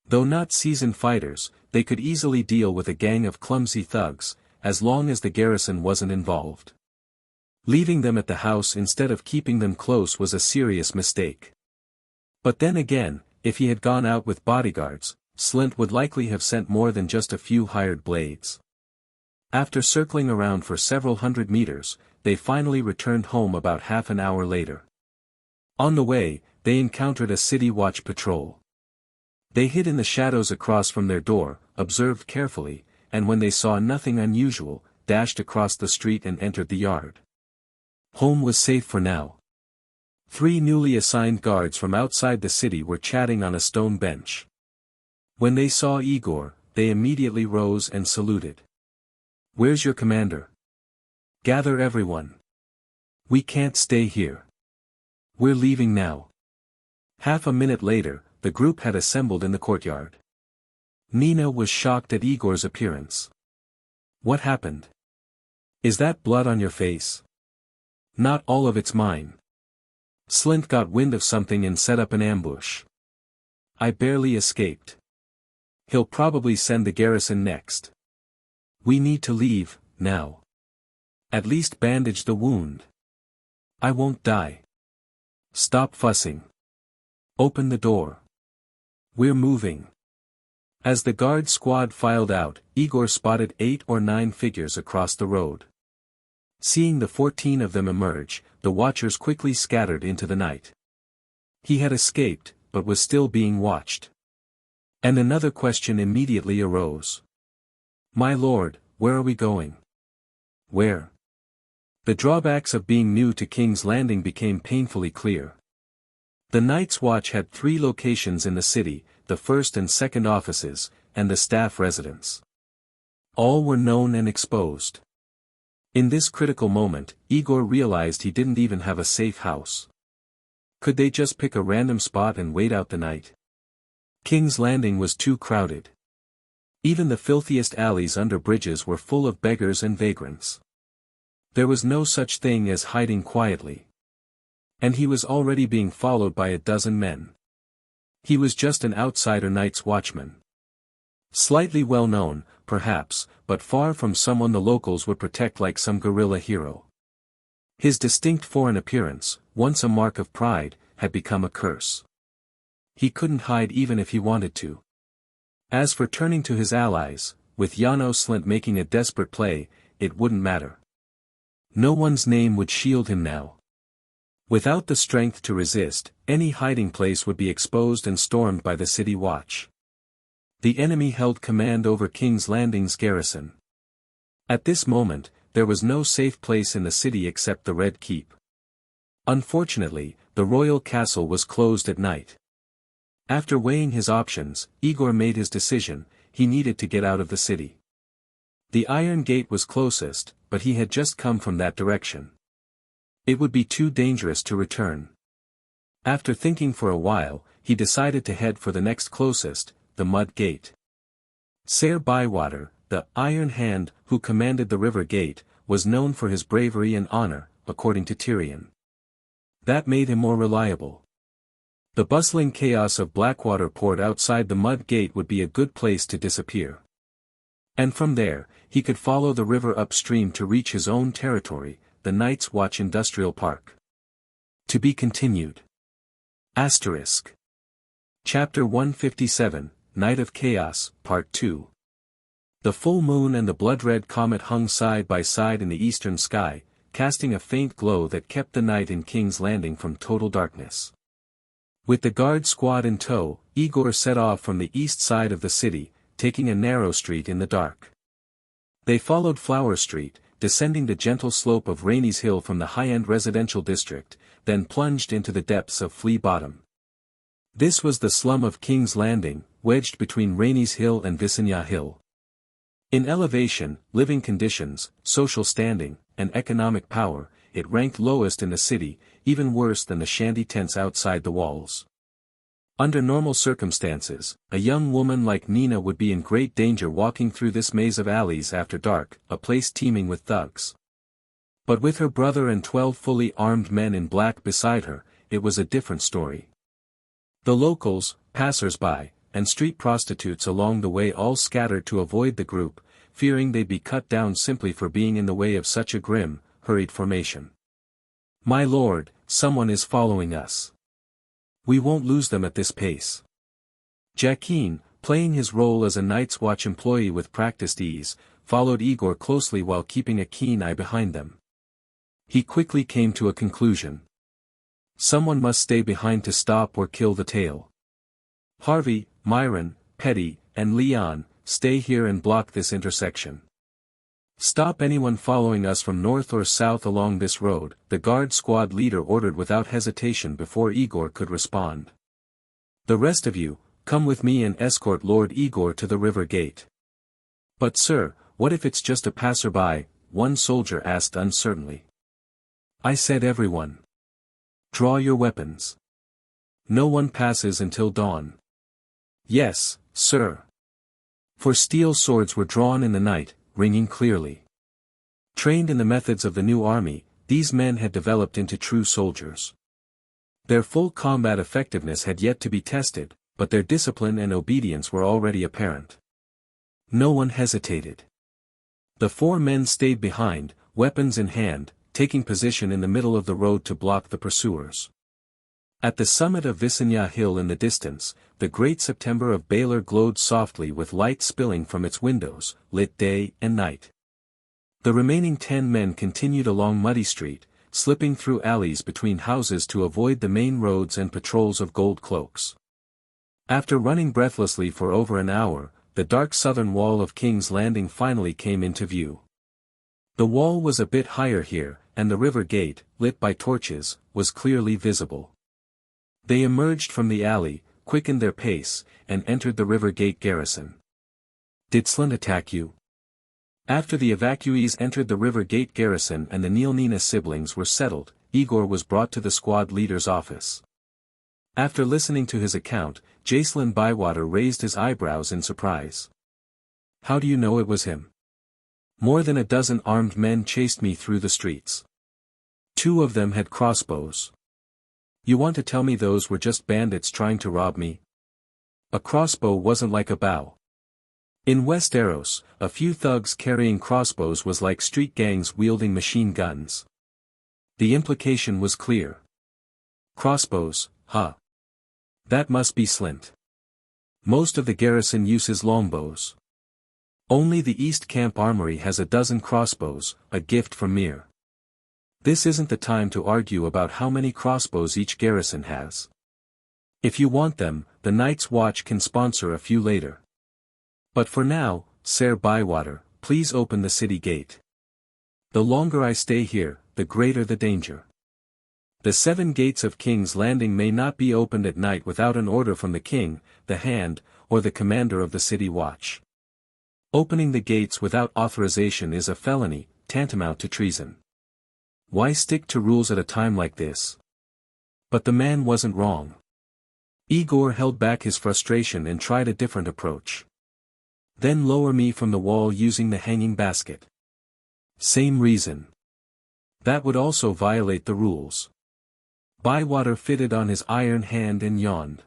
A: Though not seasoned fighters, they could easily deal with a gang of clumsy thugs, as long as the garrison wasn't involved. Leaving them at the house instead of keeping them close was a serious mistake. But then again, if he had gone out with bodyguards, Slint would likely have sent more than just a few hired blades. After circling around for several hundred meters, they finally returned home about half an hour later. On the way, they encountered a city watch patrol. They hid in the shadows across from their door, observed carefully, and when they saw nothing unusual, dashed across the street and entered the yard. Home was safe for now. 3 newly assigned guards from outside the city were chatting on a stone bench. When they saw Aegor, they immediately rose and saluted. Where's your commander? Gather everyone. We can't stay here. We're leaving now. Half a minute later, the group had assembled in the courtyard. Nina was shocked at Aegor's appearance. What happened? Is that blood on your face? Not all of it's mine. Slint got wind of something and set up an ambush. I barely escaped. He'll probably send the garrison next. We need to leave, now. At least bandage the wound. I won't die. Stop fussing. Open the door. We're moving. As the guard squad filed out, Aegor spotted 8 or 9 figures across the road. Seeing the 14 of them emerge, the watchers quickly scattered into the night. He had escaped, but was still being watched. And another question immediately arose. My lord, where are we going? Where? The drawbacks of being new to King's Landing became painfully clear. The Night's Watch had 3 locations in the city, the first and second offices, and the staff residence. All were known and exposed. In this critical moment, Aegor realized he didn't even have a safe house. Could they just pick a random spot and wait out the night? King's Landing was too crowded. Even the filthiest alleys under bridges were full of beggars and vagrants. There was no such thing as hiding quietly. And he was already being followed by a dozen men. He was just an outsider Night's Watchman. Slightly well known, perhaps, but far from someone the locals would protect like some guerrilla hero. His distinct foreign appearance, once a mark of pride, had become a curse. He couldn't hide even if he wanted to. As for turning to his allies, with Yano Slint making a desperate play, it wouldn't matter. No one's name would shield him now. Without the strength to resist, any hiding place would be exposed and stormed by the city watch. The enemy held command over King's Landing's garrison. At this moment, there was no safe place in the city except the Red Keep. Unfortunately, the royal castle was closed at night. After weighing his options, Aegor made his decision: he needed to get out of the city. The Iron Gate was closest, but he had just come from that direction. It would be too dangerous to return. After thinking for a while, he decided to head for the next closest, the Mud Gate. Ser Bywater, the Iron Hand, who commanded the River Gate, was known for his bravery and honor, according to Tyrion. That made him more reliable. The bustling chaos of Blackwater Port outside the Mud Gate would be a good place to disappear. And from there, he could follow the river upstream to reach his own territory, the Night's Watch Industrial Park. To be continued. Asterisk. Chapter 157, Night of Chaos, Part 2. The full moon and the blood-red comet hung side by side in the eastern sky, casting a faint glow that kept the night in King's Landing from total darkness. With the guard squad in tow, Aegor set off from the east side of the city, taking a narrow street in the dark. They followed Flower Street, descending the gentle slope of Rainey's Hill from the high-end residential district, then plunged into the depths of Flea Bottom. This was the slum of King's Landing, wedged between Rainey's Hill and Visenya Hill. In elevation, living conditions, social standing, and economic power, it ranked lowest in the city, even worse than the shanty tents outside the walls. Under normal circumstances, a young woman like Nina would be in great danger walking through this maze of alleys after dark, a place teeming with thugs. But with her brother and 12 fully armed men in black beside her, it was a different story. The locals, passers-by, and street prostitutes along the way all scattered to avoid the group, fearing they'd be cut down simply for being in the way of such a grim, hurried formation. "My lord, someone is following us. We won't lose them at this pace." Jaqen, playing his role as a Night's Watch employee with practiced ease, followed Aegor closely while keeping a keen eye behind them. He quickly came to a conclusion. Someone must stay behind to stop or kill the tail. Harvey, Myron, Petty, and Leon, stay here and block this intersection. Stop anyone following us from north or south along this road, the guard squad leader ordered without hesitation before Aegor could respond. The rest of you, come with me and escort Lord Aegor to the river gate. But sir, what if it's just a passerby? One soldier asked uncertainly. I said everyone. Draw your weapons. No one passes until dawn. Yes, sir. For steel swords were drawn in the night, ringing clearly. Trained in the methods of the new army, these men had developed into true soldiers. Their full combat effectiveness had yet to be tested, but their discipline and obedience were already apparent. No one hesitated. The 4 men stayed behind, weapons in hand, taking position in the middle of the road to block the pursuers. At the summit of Visenya Hill in the distance, the great September of Baelor glowed softly with light spilling from its windows, lit day and night. The remaining 10 men continued along Muddy Street, slipping through alleys between houses to avoid the main roads and patrols of gold cloaks. After running breathlessly for over an hour, the dark southern wall of King's Landing finally came into view. The wall was a bit higher here, and the river gate, lit by torches, was clearly visible. They emerged from the alley, quickened their pace, and entered the river gate garrison. Did Slint attack you? After the evacuees entered the river gate garrison and the Neilnina siblings were settled, Aegor was brought to the squad leader's office. After listening to his account, Jacelyn Bywater raised his eyebrows in surprise. How do you know it was him? More than a dozen armed men chased me through the streets. 2 of them had crossbows. You want to tell me those were just bandits trying to rob me? A crossbow wasn't like a bow. In Westeros, a few thugs carrying crossbows was like street gangs wielding machine guns. The implication was clear. Crossbows, huh? That must be Slint. Most of the garrison uses longbows. Only the East Camp Armory has a dozen crossbows, a gift from Mir. This isn't the time to argue about how many crossbows each garrison has. If you want them, the Night's Watch can sponsor a few later. But for now, Ser Bywater, please open the city gate. The longer I stay here, the greater the danger. The 7 gates of King's Landing may not be opened at night without an order from the king, the Hand, or the commander of the city watch. Opening the gates without authorization is a felony, tantamount to treason. Why stick to rules at a time like this? But the man wasn't wrong. Aegor held back his frustration and tried a different approach. Then lower me from the wall using the hanging basket. Same reason. That would also violate the rules. Bywater fitted on his iron hand and yawned.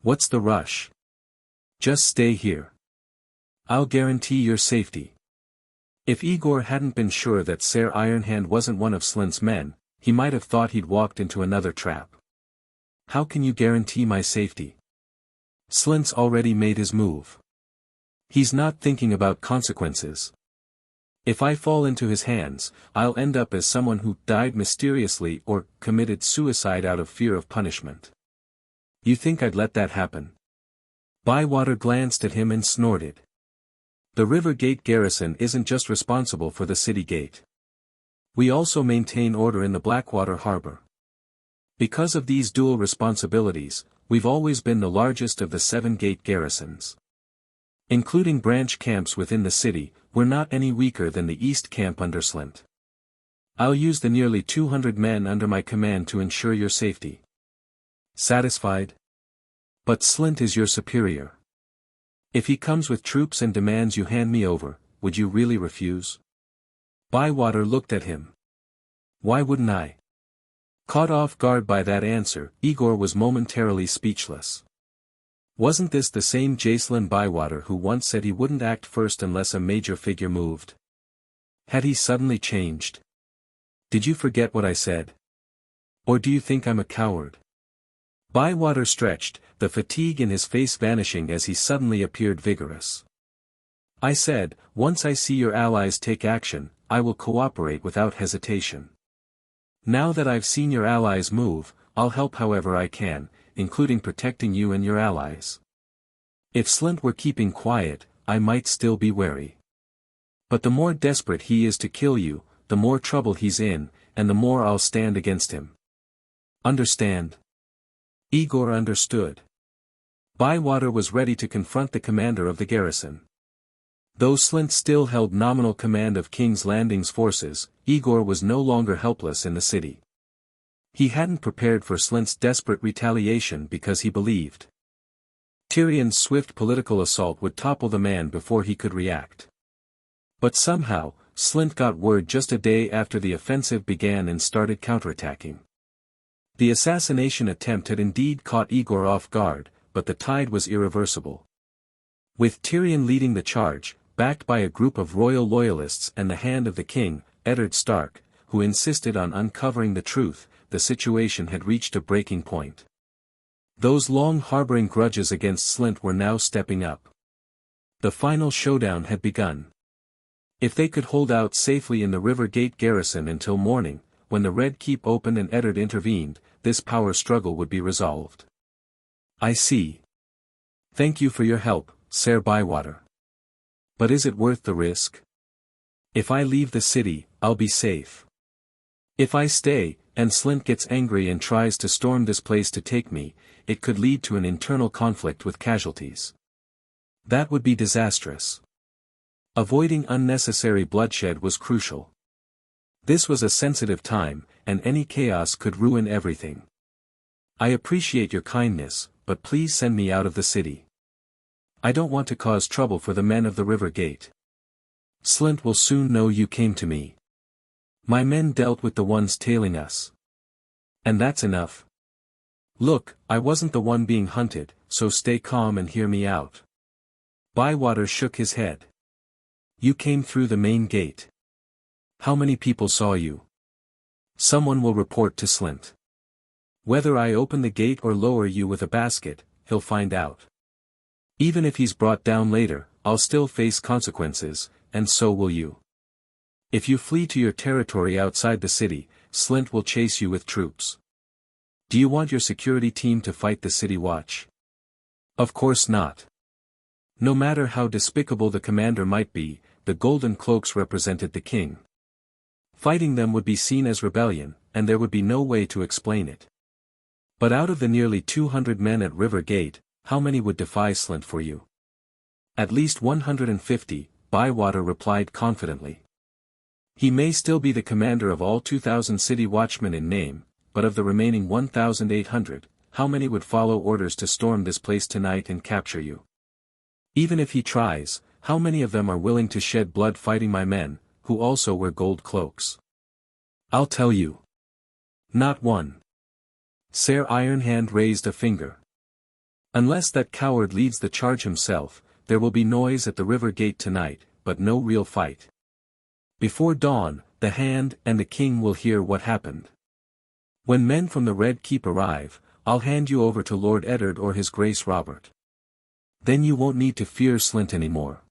A: What's the rush? Just stay here. I'll guarantee your safety. If Aegor hadn't been sure that Ser Ironhand wasn't one of Slint's men, he might have thought he'd walked into another trap. How can you guarantee my safety? Slint's already made his move. He's not thinking about consequences. If I fall into his hands, I'll end up as someone who died mysteriously or committed suicide out of fear of punishment. You think I'd let that happen? Bywater glanced at him and snorted. The River Gate garrison isn't just responsible for the city gate. We also maintain order in the Blackwater harbor. Because of these dual responsibilities, we've always been the largest of the 7 gate garrisons. Including branch camps within the city, we're not any weaker than the East Camp under Slint. I'll use the nearly 200 men under my command to ensure your safety. Satisfied? But Slint is your superior. If he comes with troops and demands you hand me over, would you really refuse? Bywater looked at him. Why wouldn't I? Caught off guard by that answer, Aegor was momentarily speechless. Wasn't this the same Jacelyn Bywater who once said he wouldn't act first unless a major figure moved? Had he suddenly changed? Did you forget what I said? Or do you think I'm a coward? Bywater stretched, the fatigue in his face vanishing as he suddenly appeared vigorous. I said, once I see your allies take action, I will cooperate without hesitation. Now that I've seen your allies move, I'll help however I can, including protecting you and your allies. If Slint were keeping quiet, I might still be wary. But the more desperate he is to kill you, the more trouble he's in, and the more I'll stand against him. Understand? Aegor understood. Bywater was ready to confront the commander of the garrison. Though Slint still held nominal command of King's Landing's forces, Aegor was no longer helpless in the city. He hadn't prepared for Slint's desperate retaliation because he believed Tyrion's swift political assault would topple the man before he could react. But somehow, Slint got word just a day after the offensive began and started counterattacking. The assassination attempt had indeed caught Aegor off guard, but the tide was irreversible. With Tyrion leading the charge, backed by a group of royal loyalists and the hand of the king, Eddard Stark, who insisted on uncovering the truth, the situation had reached a breaking point. Those long harboring grudges against Slint were now stepping up. The final showdown had begun. If they could hold out safely in the River Gate garrison until morning, when the Red Keep opened and Eddard intervened, this power struggle would be resolved. I see. Thank you for your help, Ser Bywater. But is it worth the risk? If I leave the city, I'll be safe. If I stay, and Slint gets angry and tries to storm this place to take me, it could lead to an internal conflict with casualties. That would be disastrous. Avoiding unnecessary bloodshed was crucial. This was a sensitive time, and any chaos could ruin everything. I appreciate your kindness, but please send me out of the city. I don't want to cause trouble for the men of the River Gate. Slint will soon know you came to me. My men dealt with the ones tailing us. And that's enough. Look, I wasn't the one being hunted, so stay calm and hear me out. Bywater shook his head. You came through the main gate. How many people saw you? Someone will report to Slint. Whether I open the gate or lower you with a basket, he'll find out. Even if he's brought down later, I'll still face consequences, and so will you. If you flee to your territory outside the city, Slint will chase you with troops. Do you want your security team to fight the city watch? Of course not. No matter how despicable the commander might be, the Golden Cloaks represented the king. Fighting them would be seen as rebellion, and there would be no way to explain it. But out of the nearly 200 men at River Gate, how many would defy Slint for you? At least 150, Bywater replied confidently. He may still be the commander of all 2,000 city watchmen in name, but of the remaining 1,800, how many would follow orders to storm this place tonight and capture you? Even if he tries, how many of them are willing to shed blood fighting my men, who also wear gold cloaks? I'll tell you. Not one. Ser Ironhand raised a finger. Unless that coward leads the charge himself, there will be noise at the river gate tonight, but no real fight. Before dawn, the Hand and the King will hear what happened. When men from the Red Keep arrive, I'll hand you over to Lord Eddard or His Grace Robert. Then you won't need to fear Slint anymore.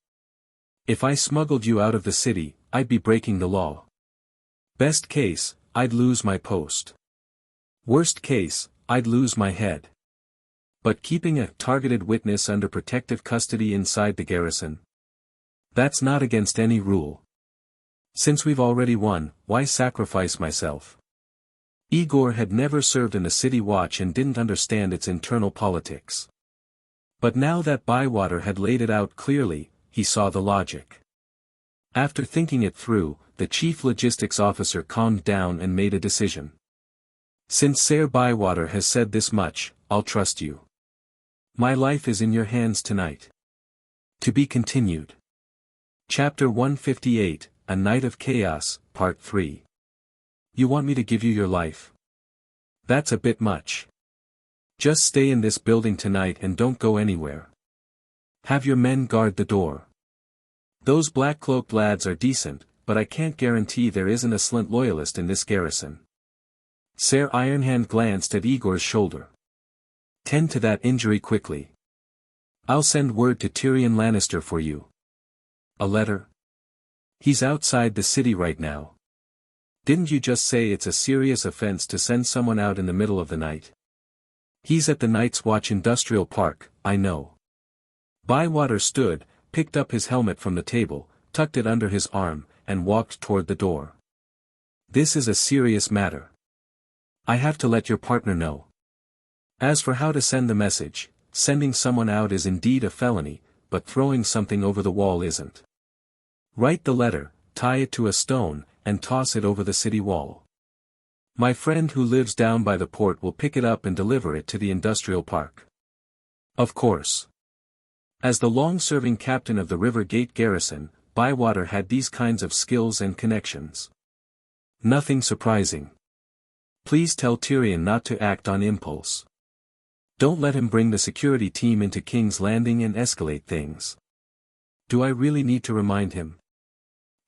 A: If I smuggled you out of the city, I'd be breaking the law. Best case, I'd lose my post. Worst case, I'd lose my head. But keeping a targeted witness under protective custody inside the garrison? That's not against any rule. Since we've already won, why sacrifice myself? Aegor had never served in the city watch and didn't understand its internal politics. But now that Bywater had laid it out clearly, he saw the logic. After thinking it through, the chief logistics officer calmed down and made a decision. Since Ser Bywater has said this much, I'll trust you. My life is in your hands tonight. To be continued. Chapter 158, A Night of Chaos, Part 3. You want me to give you your life? That's a bit much. Just stay in this building tonight and don't go anywhere. Have your men guard the door. Those black-cloaked lads are decent, but I can't guarantee there isn't a Slint loyalist in this garrison. Ser Ironhand glanced at Aegor's shoulder. Tend to that injury quickly. I'll send word to Tyrion Lannister for you. A letter? He's outside the city right now. Didn't you just say it's a serious offense to send someone out in the middle of the night? He's at the Night's Watch Industrial Park, I know. Bywater stood, picked up his helmet from the table, tucked it under his arm, and walked toward the door. This is a serious matter. I have to let your partner know. As for how to send the message, sending someone out is indeed a felony, but throwing something over the wall isn't. Write the letter, tie it to a stone, and toss it over the city wall. My friend who lives down by the port will pick it up and deliver it to the industrial park. Of course. As the long-serving captain of the River Gate garrison, Bywater had these kinds of skills and connections. Nothing surprising. Please tell Tyrion not to act on impulse. Don't let him bring the security team into King's Landing and escalate things. Do I really need to remind him?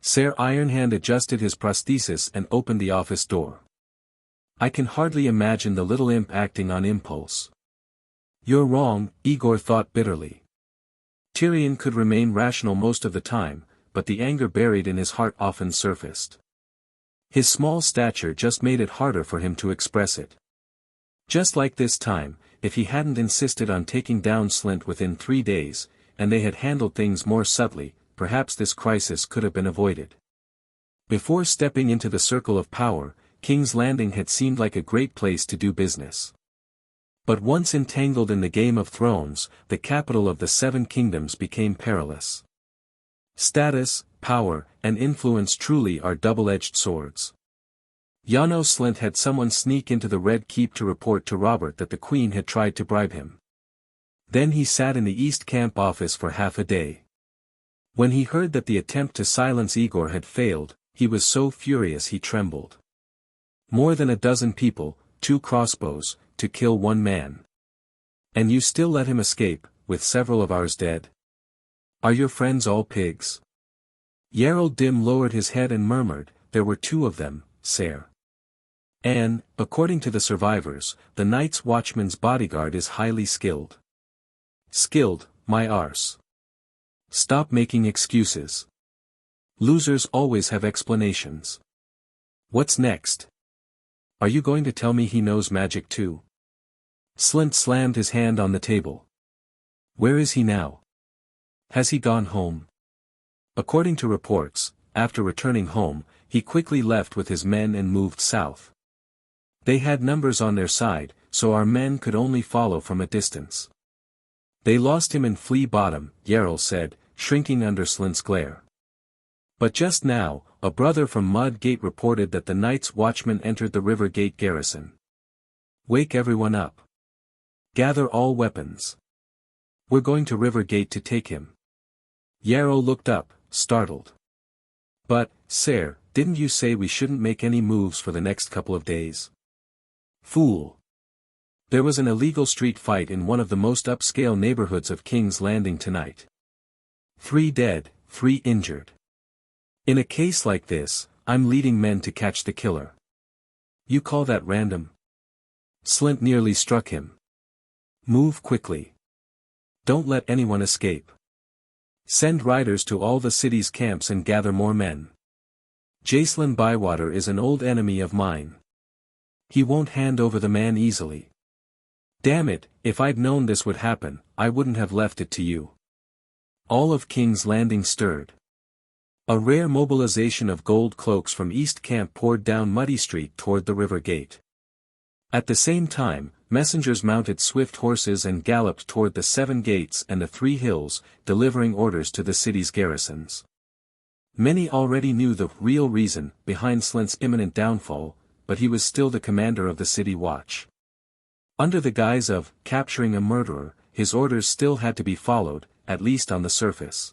A: Ser Ironhand adjusted his prosthesis and opened the office door. I can hardly imagine the little imp acting on impulse. You're wrong, Aegor thought bitterly. Tyrion could remain rational most of the time, but the anger buried in his heart often surfaced. His small stature just made it harder for him to express it. Just like this time, if he hadn't insisted on taking down Slint within 3 days, and they had handled things more subtly, perhaps this crisis could have been avoided. Before stepping into the circle of power, King's Landing had seemed like a great place to do business. But once entangled in the Game of Thrones, the capital of the Seven Kingdoms became perilous. Status, power, and influence truly are double-edged swords. Yano Slint had someone sneak into the Red Keep to report to Robert that the Queen had tried to bribe him. Then he sat in the East Camp office for half a day. When he heard that the attempt to silence Aegor had failed, he was so furious he trembled. More than a dozen people, 2 crossbows, to kill 1 man. And you still let him escape, with several of ours dead? Are your friends all pigs? Yerald Dim lowered his head and murmured, there were 2 of them, sire. And, according to the survivors, the Night's Watchman's bodyguard is highly skilled. Skilled, my arse. Stop making excuses. Losers always have explanations. What's next? Are you going to tell me he knows magic too? Slint slammed his hand on the table. Where is he now? Has he gone home? According to reports, after returning home, he quickly left with his men and moved south. They had numbers on their side, so our men could only follow from a distance. They lost him in Flea Bottom, Yarrell said, shrinking under Slint's glare. But just now, a brother from Mud Gate reported that the Night's Watchman entered the River Gate garrison. Wake everyone up. Gather all weapons. We're going to River Gate to take him. Yarrow looked up, startled. But, sire, didn't you say we shouldn't make any moves for the next couple of days? Fool. There was an illegal street fight in one of the most upscale neighborhoods of King's Landing tonight. 3 dead, 3 injured. In a case like this, I'm leading men to catch the killer. You call that random? Slint nearly struck him. Move quickly. Don't let anyone escape. Send riders to all the city's camps and gather more men. Jacelyn Bywater is an old enemy of mine. He won't hand over the man easily. Damn it, if I'd known this would happen, I wouldn't have left it to you. All of King's Landing stirred. A rare mobilization of gold cloaks from East Camp poured down Muddy Street toward the River Gate. At the same time, messengers mounted swift horses and galloped toward the 7 gates and the 3 hills, delivering orders to the city's garrisons. Many already knew the real reason behind Slint's imminent downfall, but he was still the commander of the city watch. Under the guise of capturing a murderer, his orders still had to be followed, at least on the surface.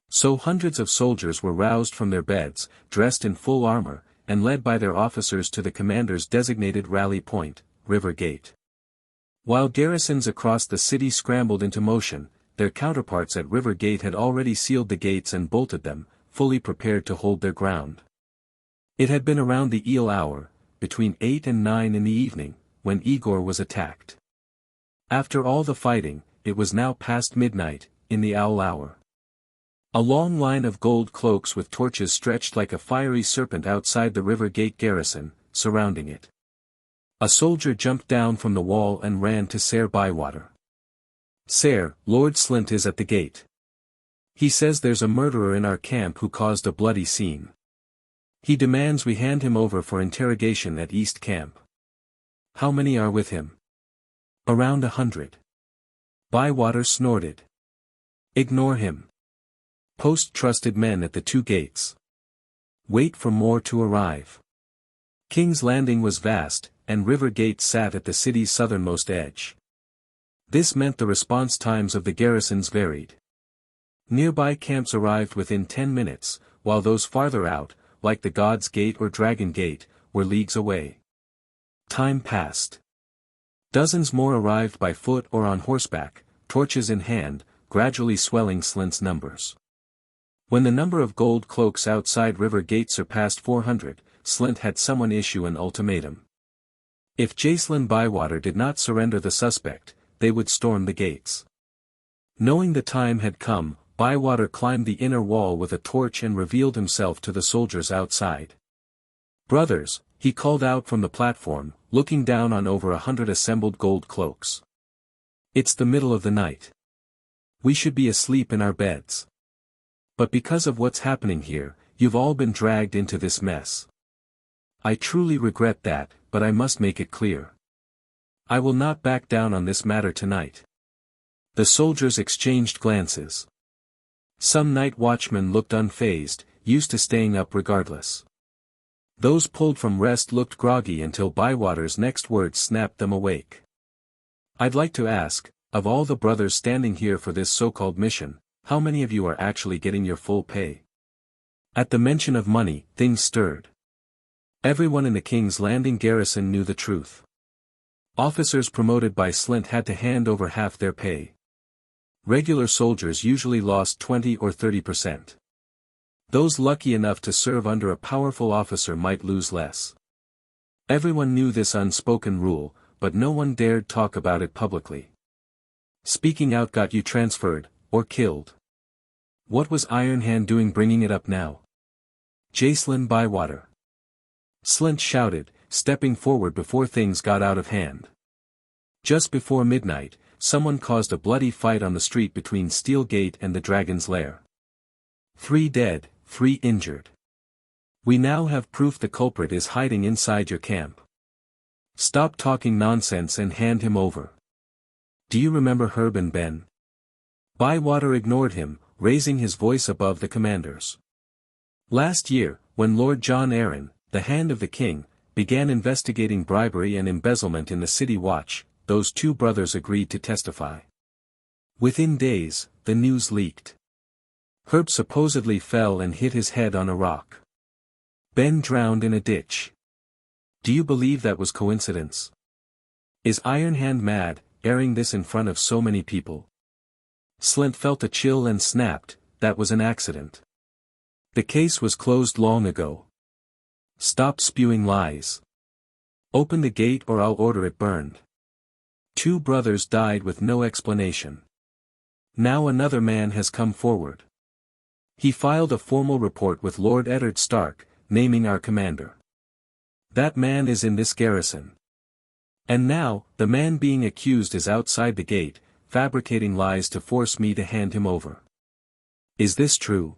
A: So hundreds of soldiers were roused from their beds, dressed in full armor, and led by their officers to the commander's designated rally point, River Gate. While garrisons across the city scrambled into motion, their counterparts at River Gate had already sealed the gates and bolted them, fully prepared to hold their ground. It had been around the eel hour, between 8 and 9 in the evening, when Aegor was attacked. After all the fighting, it was now past midnight, in the owl hour. A long line of gold cloaks with torches stretched like a fiery serpent outside the River Gate garrison, surrounding it. A soldier jumped down from the wall and ran to Sir Bywater. Sir, Lord Slint is at the gate. He says there's a murderer in our camp who caused a bloody scene. He demands we hand him over for interrogation at East Camp. How many are with him? Around 100. Bywater snorted. Ignore him. Post trusted men at the 2 gates. Wait for more to arrive. King's Landing was vast, and River Gate sat at the city's southernmost edge. This meant the response times of the garrisons varied. Nearby camps arrived within 10 minutes, while those farther out, like the God's Gate or Dragon Gate, were leagues away. Time passed. Dozens more arrived by foot or on horseback, torches in hand, gradually swelling Slint's numbers. When the number of gold cloaks outside River Gate surpassed 400, Slint had someone issue an ultimatum. If Jacelyn Bywater did not surrender the suspect, they would storm the gates. Knowing the time had come, Bywater climbed the inner wall with a torch and revealed himself to the soldiers outside. Brothers, he called out from the platform, looking down on over 100 assembled gold cloaks. It's the middle of the night. We should be asleep in our beds. But because of what's happening here, you've all been dragged into this mess. I truly regret that, but I must make it clear. I will not back down on this matter tonight. The soldiers exchanged glances. Some night watchmen looked unfazed, used to staying up regardless. Those pulled from rest looked groggy until Bywater's next words snapped them awake. I'd like to ask, of all the brothers standing here for this so-called mission, how many of you are actually getting your full pay? At the mention of money, things stirred. Everyone in the King's Landing garrison knew the truth. Officers promoted by Slint had to hand over half their pay. Regular soldiers usually lost 20 or 30%. Those lucky enough to serve under a powerful officer might lose less. Everyone knew this unspoken rule, but no one dared talk about it publicly. Speaking out got you transferred, or killed. What was Ironhand doing bringing it up now? Jacelyn Bywater. Slint shouted, stepping forward before things got out of hand. Just before midnight, someone caused a bloody fight on the street between Steel Gate and the Dragon's Lair. 3 dead, 3 injured. We now have proof the culprit is hiding inside your camp. Stop talking nonsense and hand him over. Do you remember Herb and Ben? Bywater ignored him, raising his voice above the commanders. Last year, when Lord John Arryn, the Hand of the King, began investigating bribery and embezzlement in the City Watch, those two brothers agreed to testify. Within days, the news leaked. Herb supposedly fell and hit his head on a rock. Ben drowned in a ditch. Do you believe that was coincidence? Is Ironhand mad, airing this in front of so many people? Slint felt a chill and snapped, that was an accident. The case was closed long ago. Stop spewing lies. Open the gate or I'll order it burned. Two brothers died with no explanation. Now another man has come forward. He filed a formal report with Lord Eddard Stark, naming our commander. That man is in this garrison. And now, the man being accused is outside the gate, fabricating lies to force me to hand him over. Is this true?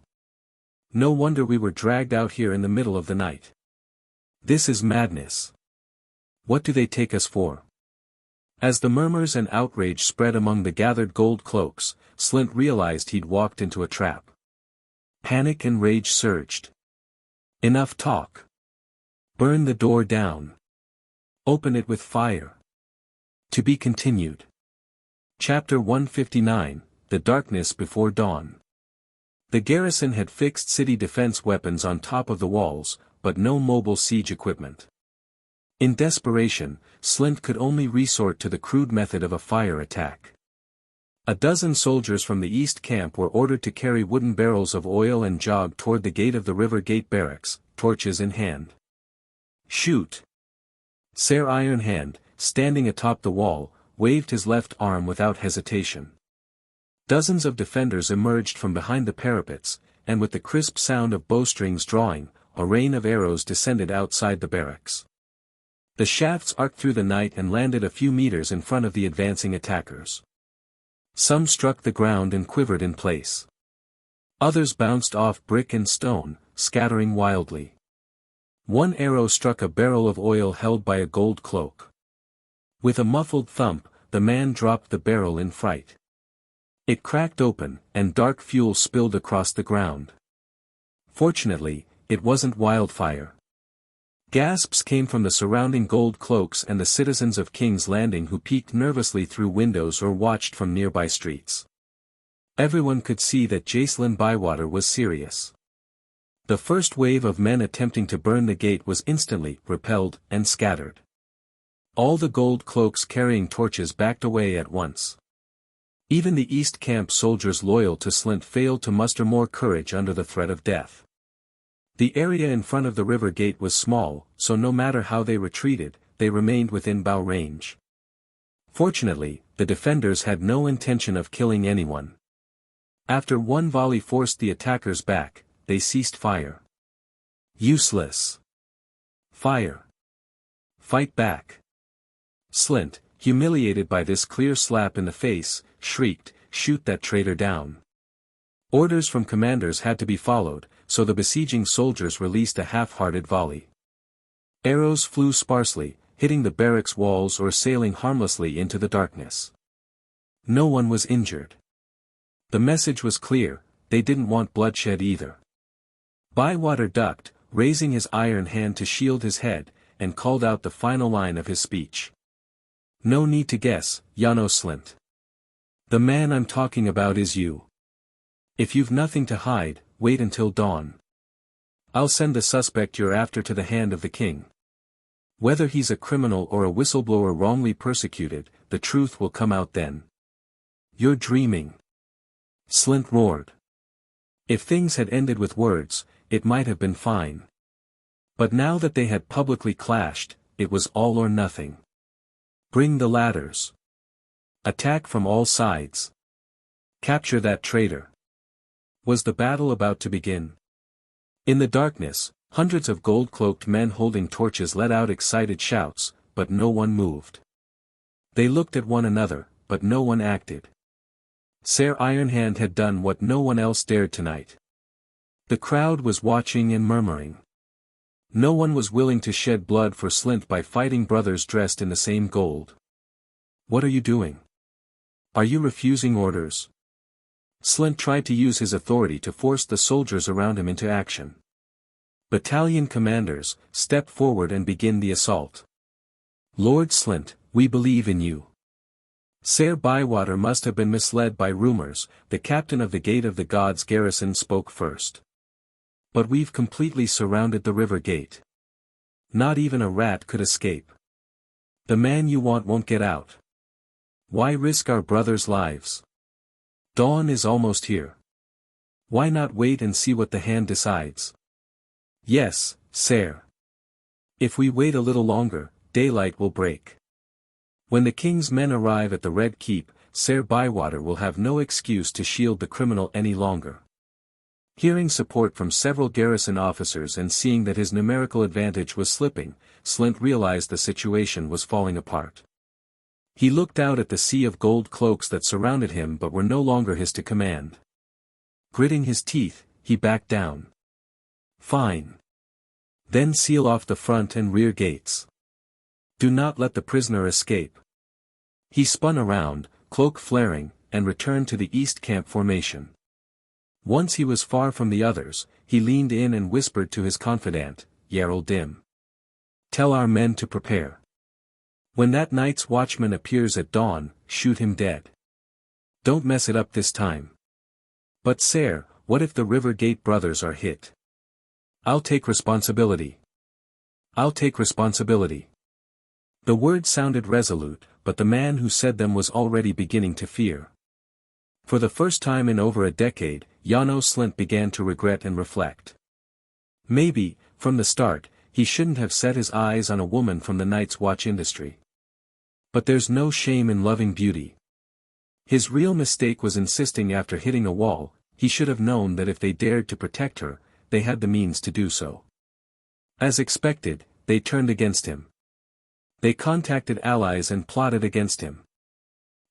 A: No wonder we were dragged out here in the middle of the night. This is madness. What do they take us for? As the murmurs and outrage spread among the gathered gold cloaks, Slint realized he'd walked into a trap. Panic and rage surged. Enough talk. Burn the door down. Open it with fire. To be continued. Chapter 159, The Darkness Before Dawn. The garrison had fixed city defense weapons on top of the walls, but no mobile siege equipment. In desperation, Slint could only resort to the crude method of a fire attack. A dozen soldiers from the east camp were ordered to carry wooden barrels of oil and jog toward the gate of the River Gate barracks, torches in hand. Shoot! Ser Ironhand, standing atop the wall, waved his left arm without hesitation. Dozens of defenders emerged from behind the parapets, and with the crisp sound of bowstrings drawing, a rain of arrows descended outside the barracks. The shafts arced through the night and landed a few meters in front of the advancing attackers. Some struck the ground and quivered in place. Others bounced off brick and stone, scattering wildly. One arrow struck a barrel of oil held by a gold cloak. With a muffled thump, the man dropped the barrel in fright. It cracked open, and dark fuel spilled across the ground. Fortunately, it wasn't wildfire. Gasps came from the surrounding gold cloaks and the citizens of King's Landing who peeked nervously through windows or watched from nearby streets. Everyone could see that Jacelyn Bywater was serious. The first wave of men attempting to burn the gate was instantly repelled and scattered. All the gold cloaks carrying torches backed away at once. Even the East Camp soldiers loyal to Slint failed to muster more courage under the threat of death. The area in front of the river gate was small, so no matter how they retreated, they remained within bow range. Fortunately, the defenders had no intention of killing anyone. After one volley forced the attackers back, they ceased fire. Useless. Fire. Fight back. Slint, humiliated by this clear slap in the face, shrieked, "Shoot that traitor down." Orders from commanders had to be followed, so the besieging soldiers released a half-hearted volley. Arrows flew sparsely, hitting the barracks walls or sailing harmlessly into the darkness. No one was injured. The message was clear, they didn't want bloodshed either. Bywater ducked, raising his iron hand to shield his head, and called out the final line of his speech. "No need to guess, Yano Slint. The man I'm talking about is you. If you've nothing to hide, wait until dawn. I'll send the suspect you're after to the Hand of the King. Whether he's a criminal or a whistleblower wrongly persecuted, the truth will come out then." "You're dreaming." Slint roared. If things had ended with words, it might have been fine. But now that they had publicly clashed, it was all or nothing. Bring the ladders. Attack from all sides. Capture that traitor. Was the battle about to begin? In the darkness, hundreds of gold-cloaked men holding torches let out excited shouts, but no one moved. They looked at one another, but no one acted. Ser Ironhand had done what no one else dared tonight. The crowd was watching and murmuring. No one was willing to shed blood for Slint by fighting brothers dressed in the same gold. "What are you doing?" Are you refusing orders? Slint tried to use his authority to force the soldiers around him into action. Battalion commanders, step forward and begin the assault. Lord Slint, we believe in you. Ser Bywater must have been misled by rumors. The captain of the Gate of the Gods garrison spoke first. But we've completely surrounded the river gate. Not even a rat could escape. The man you want won't get out. Why risk our brothers' lives? Dawn is almost here. Why not wait and see what the hand decides? Yes, sire. If we wait a little longer, daylight will break. When the king's men arrive at the Red Keep, Ser Bywater will have no excuse to shield the criminal any longer. Hearing support from several garrison officers and seeing that his numerical advantage was slipping, Slint realized the situation was falling apart. He looked out at the sea of gold cloaks that surrounded him but were no longer his to command. Gritting his teeth, he backed down. Fine. Then seal off the front and rear gates. Do not let the prisoner escape. He spun around, cloak flaring, and returned to the east camp formation. Once he was far from the others, he leaned in and whispered to his confidant, Yarl Dim. Tell our men to prepare. When that night's watchman appears at dawn, shoot him dead. Don't mess it up this time. But sire, what if the River Gate brothers are hit? I'll take responsibility. I'll take responsibility. The words sounded resolute, but the man who said them was already beginning to fear. For the first time in over a decade, Yano Slint began to regret and reflect. Maybe, from the start, he shouldn't have set his eyes on a woman from the Night's Watch industry. But there's no shame in loving beauty. His real mistake was insisting after hitting a wall. He should have known that if they dared to protect her, they had the means to do so. As expected, they turned against him. They contacted allies and plotted against him.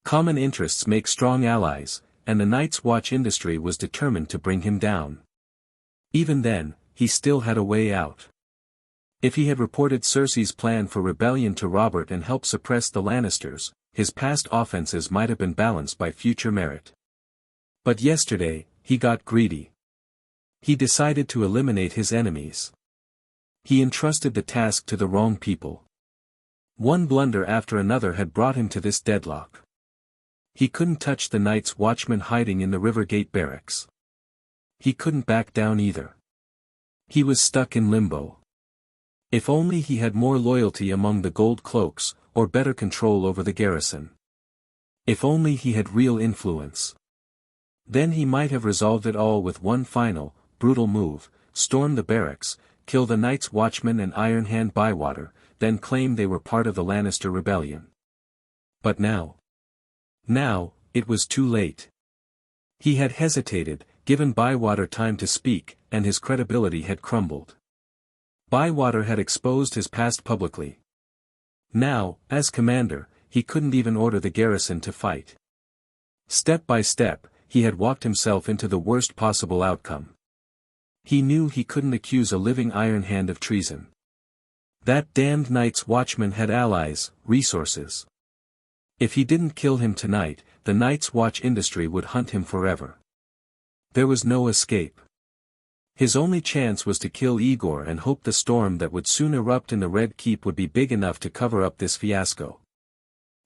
A: Common interests make strong allies, and the Night's Watch industry was determined to bring him down. Even then, he still had a way out. If he had reported Cersei's plan for rebellion to Robert and helped suppress the Lannisters, his past offenses might have been balanced by future merit. But yesterday, he got greedy. He decided to eliminate his enemies. He entrusted the task to the wrong people. One blunder after another had brought him to this deadlock. He couldn't touch the Night's Watchman hiding in the Rivergate barracks. He couldn't back down either. He was stuck in limbo. If only he had more loyalty among the gold cloaks, or better control over the garrison. If only he had real influence. Then he might have resolved it all with one final, brutal move: storm the barracks, kill the Night's Watchman and Iron Hand Bywater, then claim they were part of the Lannister rebellion. But now, it was too late. He had hesitated, given Bywater time to speak, and his credibility had crumbled. Bywater had exposed his past publicly. Now, as commander, he couldn't even order the garrison to fight. Step by step, he had walked himself into the worst possible outcome. He knew he couldn't accuse a living Iron Hand of treason. That damned Night's Watchman had allies, resources. If he didn't kill him tonight, the Night's Watch industry would hunt him forever. There was no escape. His only chance was to kill Aegor and hope the storm that would soon erupt in the Red Keep would be big enough to cover up this fiasco.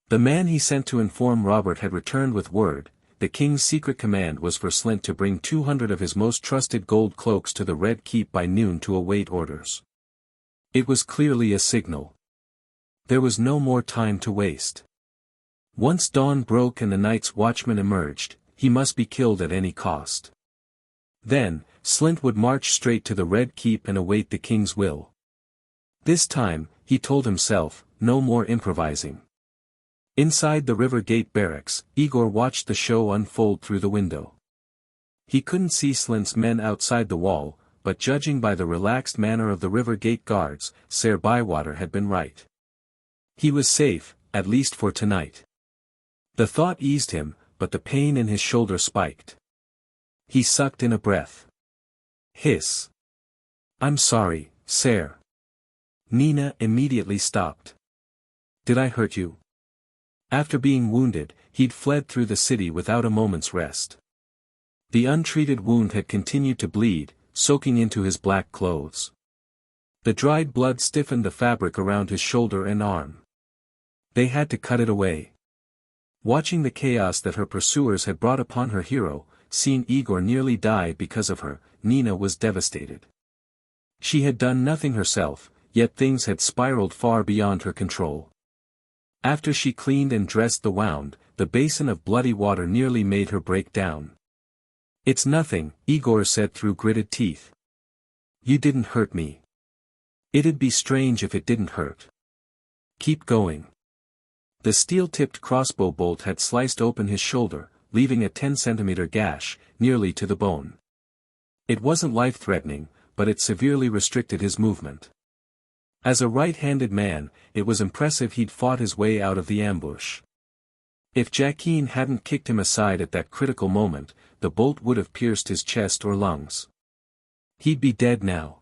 A: The man he sent to inform Robert had returned with word. The king's secret command was for Slint to bring 200 of his most trusted gold cloaks to the Red Keep by noon to await orders. It was clearly a signal. There was no more time to waste. Once dawn broke and the Night's Watchman emerged, he must be killed at any cost. Then, Slint would march straight to the Red Keep and await the king's will. This time, he told himself, no more improvising. Inside the River Gate barracks, Aegor watched the show unfold through the window. He couldn't see Slint's men outside the wall, but judging by the relaxed manner of the River Gate guards, Ser Bywater had been right. He was safe, at least for tonight. The thought eased him, but the pain in his shoulder spiked. He sucked in a breath. Hiss. I'm sorry, sire. Nina immediately stopped. Did I hurt you? After being wounded, he'd fled through the city without a moment's rest. The untreated wound had continued to bleed, soaking into his black clothes. The dried blood stiffened the fabric around his shoulder and arm. They had to cut it away. Watching the chaos that her pursuers had brought upon her hero, seeing Aegor nearly die because of her, Nina was devastated. She had done nothing herself, yet things had spiraled far beyond her control. After she cleaned and dressed the wound, the basin of bloody water nearly made her break down. "It's nothing," Aegor said through gritted teeth. "You didn't hurt me. It'd be strange if it didn't hurt. Keep going." The steel-tipped crossbow bolt had sliced open his shoulder, leaving a 10-centimeter gash, nearly to the bone. It wasn't life-threatening, but it severely restricted his movement. As a right-handed man, it was impressive he'd fought his way out of the ambush. If Jaqen hadn't kicked him aside at that critical moment, the bolt would have pierced his chest or lungs. He'd be dead now.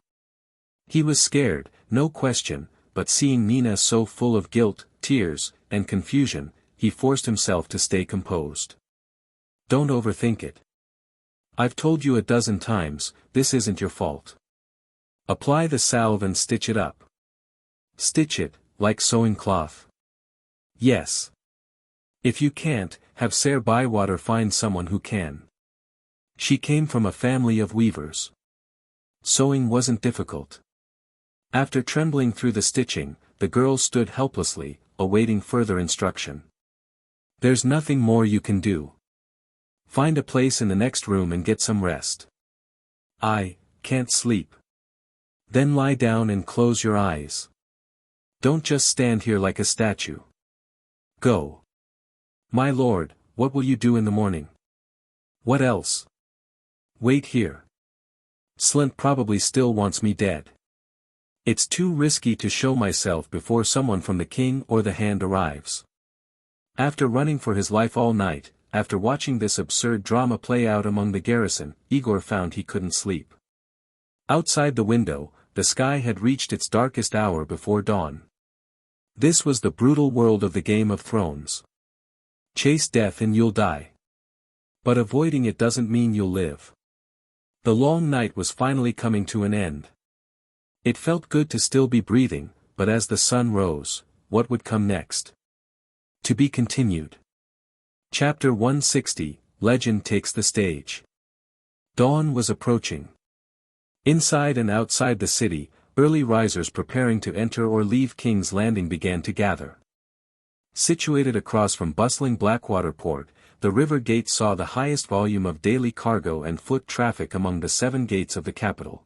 A: He was scared, no question, but seeing Nina so full of guilt, tears, and confusion, he forced himself to stay composed. "Don't overthink it. I've told you a dozen times, this isn't your fault. Apply the salve and stitch it up. Stitch it, like sewing cloth. Yes. If you can't, have Ser Bywater find someone who can." She came from a family of weavers. Sewing wasn't difficult. After trembling through the stitching, the girl stood helplessly, awaiting further instruction. "There's nothing more you can do. Find a place in the next room and get some rest." "I can't sleep." "Then lie down and close your eyes. Don't just stand here like a statue. Go." "My lord, what will you do in the morning?" "What else?" "Wait here. Slint probably still wants me dead. It's too risky to show myself before someone from the king or the hand arrives." After running for his life all night, after watching this absurd drama play out among the garrison, Aegor found he couldn't sleep. Outside the window, the sky had reached its darkest hour before dawn. This was the brutal world of the Game of Thrones. Chase death and you'll die. But avoiding it doesn't mean you'll live. The long night was finally coming to an end. It felt good to still be breathing, but as the sun rose, what would come next? To be continued. Chapter 160, Legend takes the stage. Dawn was approaching. Inside and outside the city, early risers preparing to enter or leave King's Landing began to gather. Situated across from bustling Blackwater port, the river gate saw the highest volume of daily cargo and foot traffic among the 7 gates of the capital.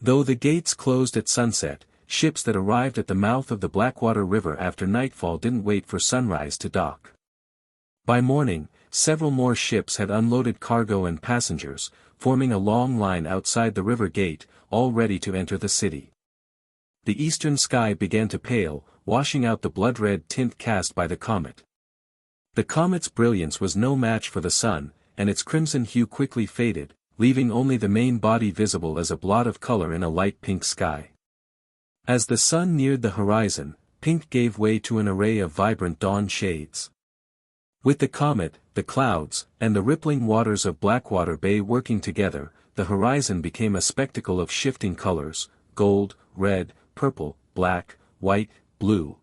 A: Though the gates closed at sunset, ships that arrived at the mouth of the Blackwater River after nightfall didn't wait for sunrise to dock. By morning, several more ships had unloaded cargo and passengers, forming a long line outside the river gate, all ready to enter the city. The eastern sky began to pale, washing out the blood-red tint cast by the comet. The comet's brilliance was no match for the sun, and its crimson hue quickly faded, leaving only the main body visible as a blot of color in a light pink sky. As the sun neared the horizon, pink gave way to an array of vibrant dawn shades. With the comet, the clouds, and the rippling waters of Blackwater Bay working together, the horizon became a spectacle of shifting colors: gold, red, purple, black, white, blue.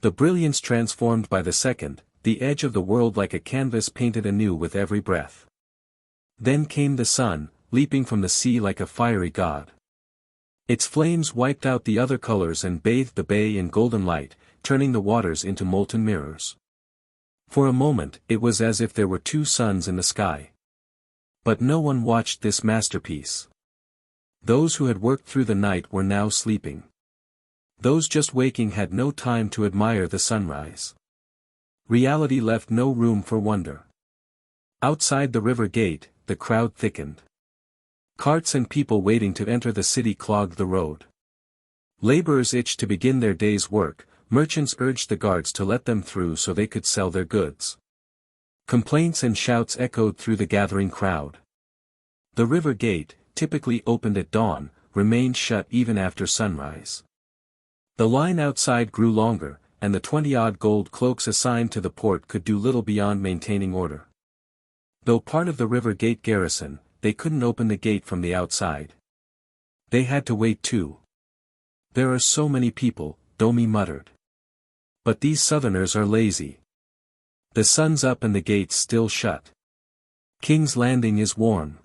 A: The brilliance transformed by the second, the edge of the world like a canvas painted anew with every breath. Then came the sun, leaping from the sea like a fiery god. Its flames wiped out the other colors and bathed the bay in golden light, turning the waters into molten mirrors. For a moment, it was as if there were 2 suns in the sky. But no one watched this masterpiece. Those who had worked through the night were now sleeping. Those just waking had no time to admire the sunrise. Reality left no room for wonder. Outside the river gate, the crowd thickened. Carts and people waiting to enter the city clogged the road. Laborers itched to begin their day's work, merchants urged the guards to let them through so they could sell their goods. Complaints and shouts echoed through the gathering crowd. The river gate, typically opened at dawn, remained shut even after sunrise. The line outside grew longer, and the 20-odd gold cloaks assigned to the port could do little beyond maintaining order. Though part of the river gate garrison, they couldn't open the gate from the outside. They had to wait too. There are so many people, Domi muttered. But these southerners are lazy. The sun's up and the gate's still shut. King's Landing is warm.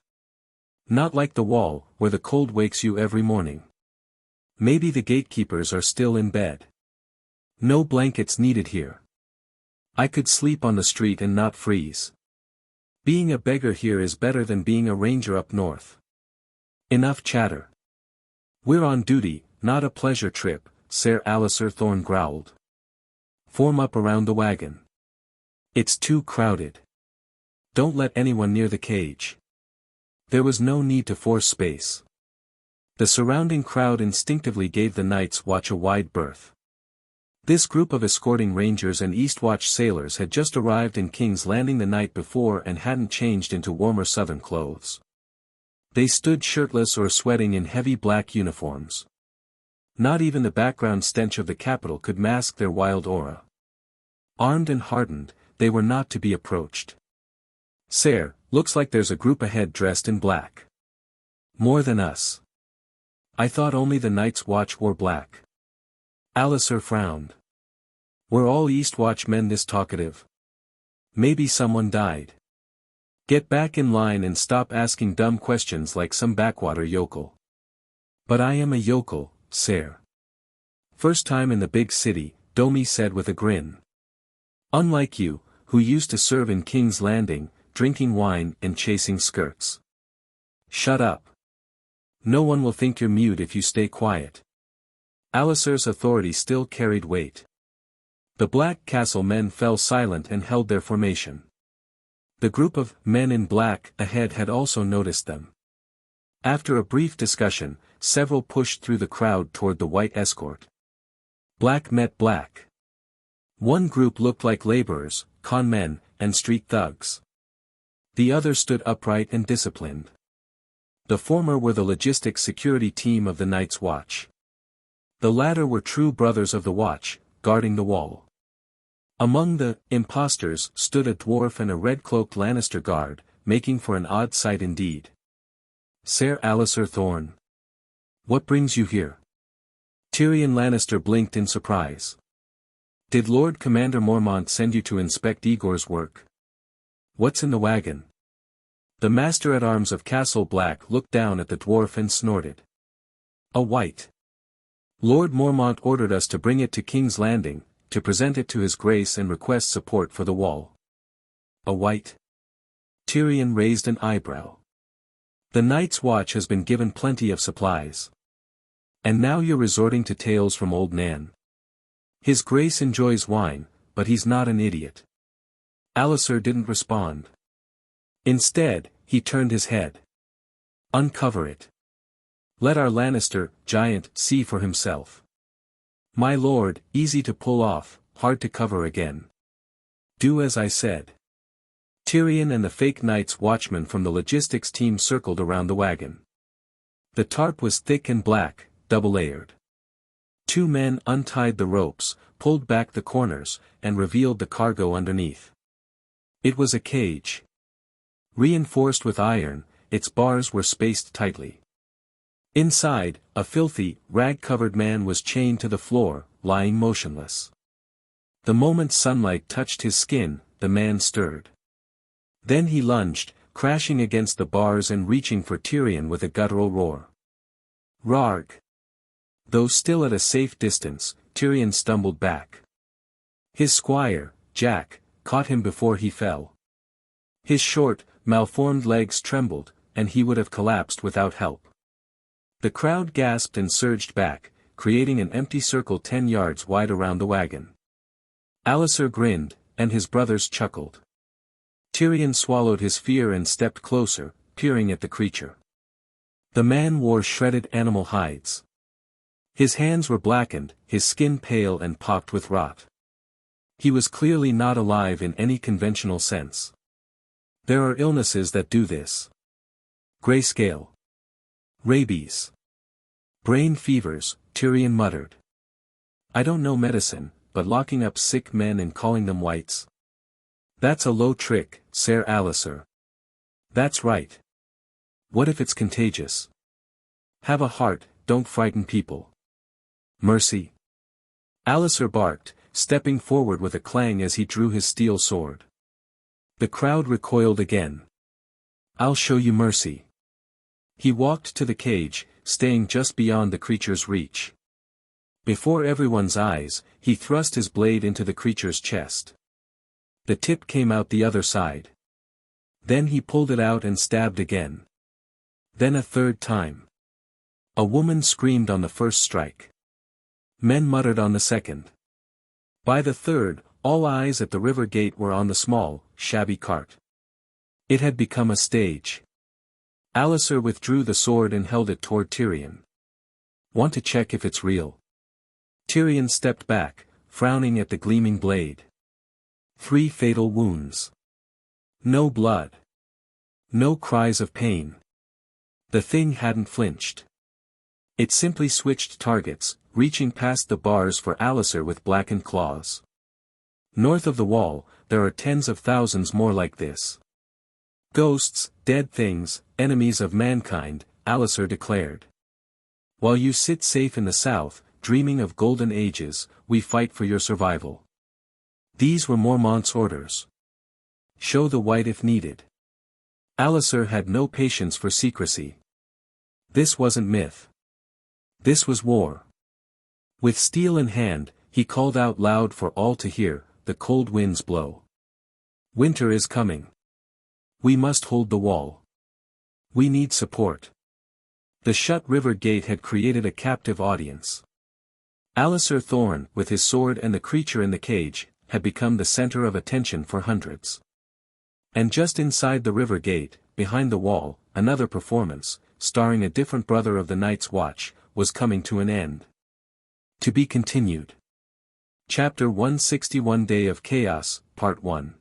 A: Not like the wall, where the cold wakes you every morning. Maybe the gatekeepers are still in bed. No blankets needed here. I could sleep on the street and not freeze. Being a beggar here is better than being a ranger up north. Enough chatter. We're on duty, not a pleasure trip, Ser Alistair Thorne growled. Form up around the wagon. It's too crowded. Don't let anyone near the cage. There was no need to force space. The surrounding crowd instinctively gave the Night's Watch a wide berth. This group of escorting rangers and Eastwatch sailors had just arrived in King's Landing the night before and hadn't changed into warmer southern clothes. They stood shirtless or sweating in heavy black uniforms. Not even the background stench of the capital could mask their wild aura. Armed and hardened, they were not to be approached. Sir, looks like there's a group ahead dressed in black. More than us. I thought only the Night's Watch wore black. Alistair frowned. Were all Eastwatch men this talkative? Maybe someone died. Get back in line and stop asking dumb questions like some backwater yokel. But I am a yokel, sir. First time in the big city, Domi said with a grin. Unlike you, who used to serve in King's Landing, drinking wine and chasing skirts. Shut up. No one will think you're mute if you stay quiet. Alistair's authority still carried weight. The Black Castle men fell silent and held their formation. The group of men in black ahead had also noticed them. After a brief discussion, several pushed through the crowd toward the white escort. Black met black. One group looked like laborers, con men, and street thugs. The other stood upright and disciplined. The former were the logistics security team of the Night's Watch. The latter were true brothers of the Watch, guarding the wall. Among the impostors stood a dwarf and a red-cloaked Lannister guard, making for an odd sight indeed. Ser Alistair Thorne. What brings you here? Tyrion Lannister blinked in surprise. Did Lord Commander Mormont send you to inspect Aegor's work? What's in the wagon? The Master-at-Arms of Castle Black looked down at the dwarf and snorted. A white. Lord Mormont ordered us to bring it to King's Landing, to present it to his grace and request support for the wall. A white? Tyrion raised an eyebrow. The Night's Watch has been given plenty of supplies. And now you're resorting to tales from old Nan. His grace enjoys wine, but he's not an idiot. Alistair didn't respond. Instead, he turned his head. Uncover it. Let our Lannister giant see for himself. My lord, easy to pull off, hard to cover again. Do as I said. Tyrion and the fake Night's Watchmen from the logistics team circled around the wagon. The tarp was thick and black, double-layered. Two men untied the ropes, pulled back the corners, and revealed the cargo underneath. It was a cage. Reinforced with iron, its bars were spaced tightly. Inside, a filthy, rag-covered man was chained to the floor, lying motionless. The moment sunlight touched his skin, the man stirred. Then he lunged, crashing against the bars and reaching for Tyrion with a guttural roar. Rarg! Though still at a safe distance, Tyrion stumbled back. His squire, Jack, caught him before he fell. His short, malformed legs trembled, and he would have collapsed without help. The crowd gasped and surged back, creating an empty circle 10 yards wide around the wagon. Alistair grinned, and his brothers chuckled. Tyrion swallowed his fear and stepped closer, peering at the creature. The man wore shredded animal hides. His hands were blackened, his skin pale and pocked with rot. He was clearly not alive in any conventional sense. There are illnesses that do this. Grayscale. Rabies. Brain fevers, Tyrion muttered. I don't know medicine, but locking up sick men and calling them whites? That's a low trick, Sir Alliser. That's right. What if it's contagious? Have a heart, don't frighten people. Mercy. Alliser barked, stepping forward with a clang as he drew his steel sword. The crowd recoiled again. I'll show you mercy. He walked to the cage, staying just beyond the creature's reach. Before everyone's eyes, he thrust his blade into the creature's chest. The tip came out the other side. Then he pulled it out and stabbed again. Then a third time. A woman screamed on the first strike. Men muttered on the second. By the third, all eyes at the river gate were on the small, shabby cart. It had become a stage. Alliser withdrew the sword and held it toward Tyrion. Want to check if it's real? Tyrion stepped back, frowning at the gleaming blade. 3 fatal wounds. No blood. No cries of pain. The thing hadn't flinched. It simply switched targets, reaching past the bars for Alliser with blackened claws. North of the wall, there are tens of thousands more like this. Ghosts, dead things, enemies of mankind, Alliser declared. While you sit safe in the south, dreaming of golden ages, we fight for your survival. These were Mormont's orders. Show the white if needed. Alliser had no patience for secrecy. This wasn't myth. This was war. With steel in hand, he called out loud for all to hear, the cold winds blow. Winter is coming. We must hold the wall. We need support. The shut river gate had created a captive audience. Alliser Thorne, with his sword and the creature in the cage, had become the center of attention for hundreds. And just inside the river gate, behind the wall, another performance, starring a different brother of the Night's Watch, was coming to an end. To be continued. Chapter 161 Day of Chaos, Part 1.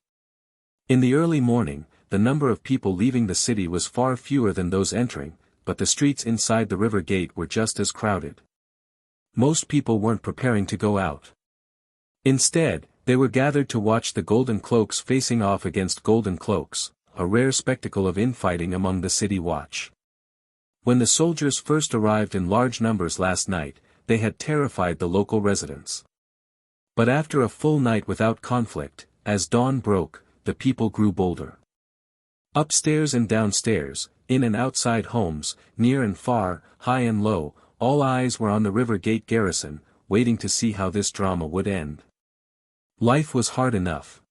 A: In the early morning, the number of people leaving the city was far fewer than those entering, but the streets inside the river gate were just as crowded. Most people weren't preparing to go out. Instead, they were gathered to watch the Golden Cloaks facing off against Golden Cloaks, a rare spectacle of infighting among the city watch. When the soldiers first arrived in large numbers last night, they had terrified the local residents. But after a full night without conflict, as dawn broke, the people grew bolder. Upstairs and downstairs, in and outside homes, near and far, high and low, all eyes were on the river gate garrison, waiting to see how this drama would end. Life was hard enough.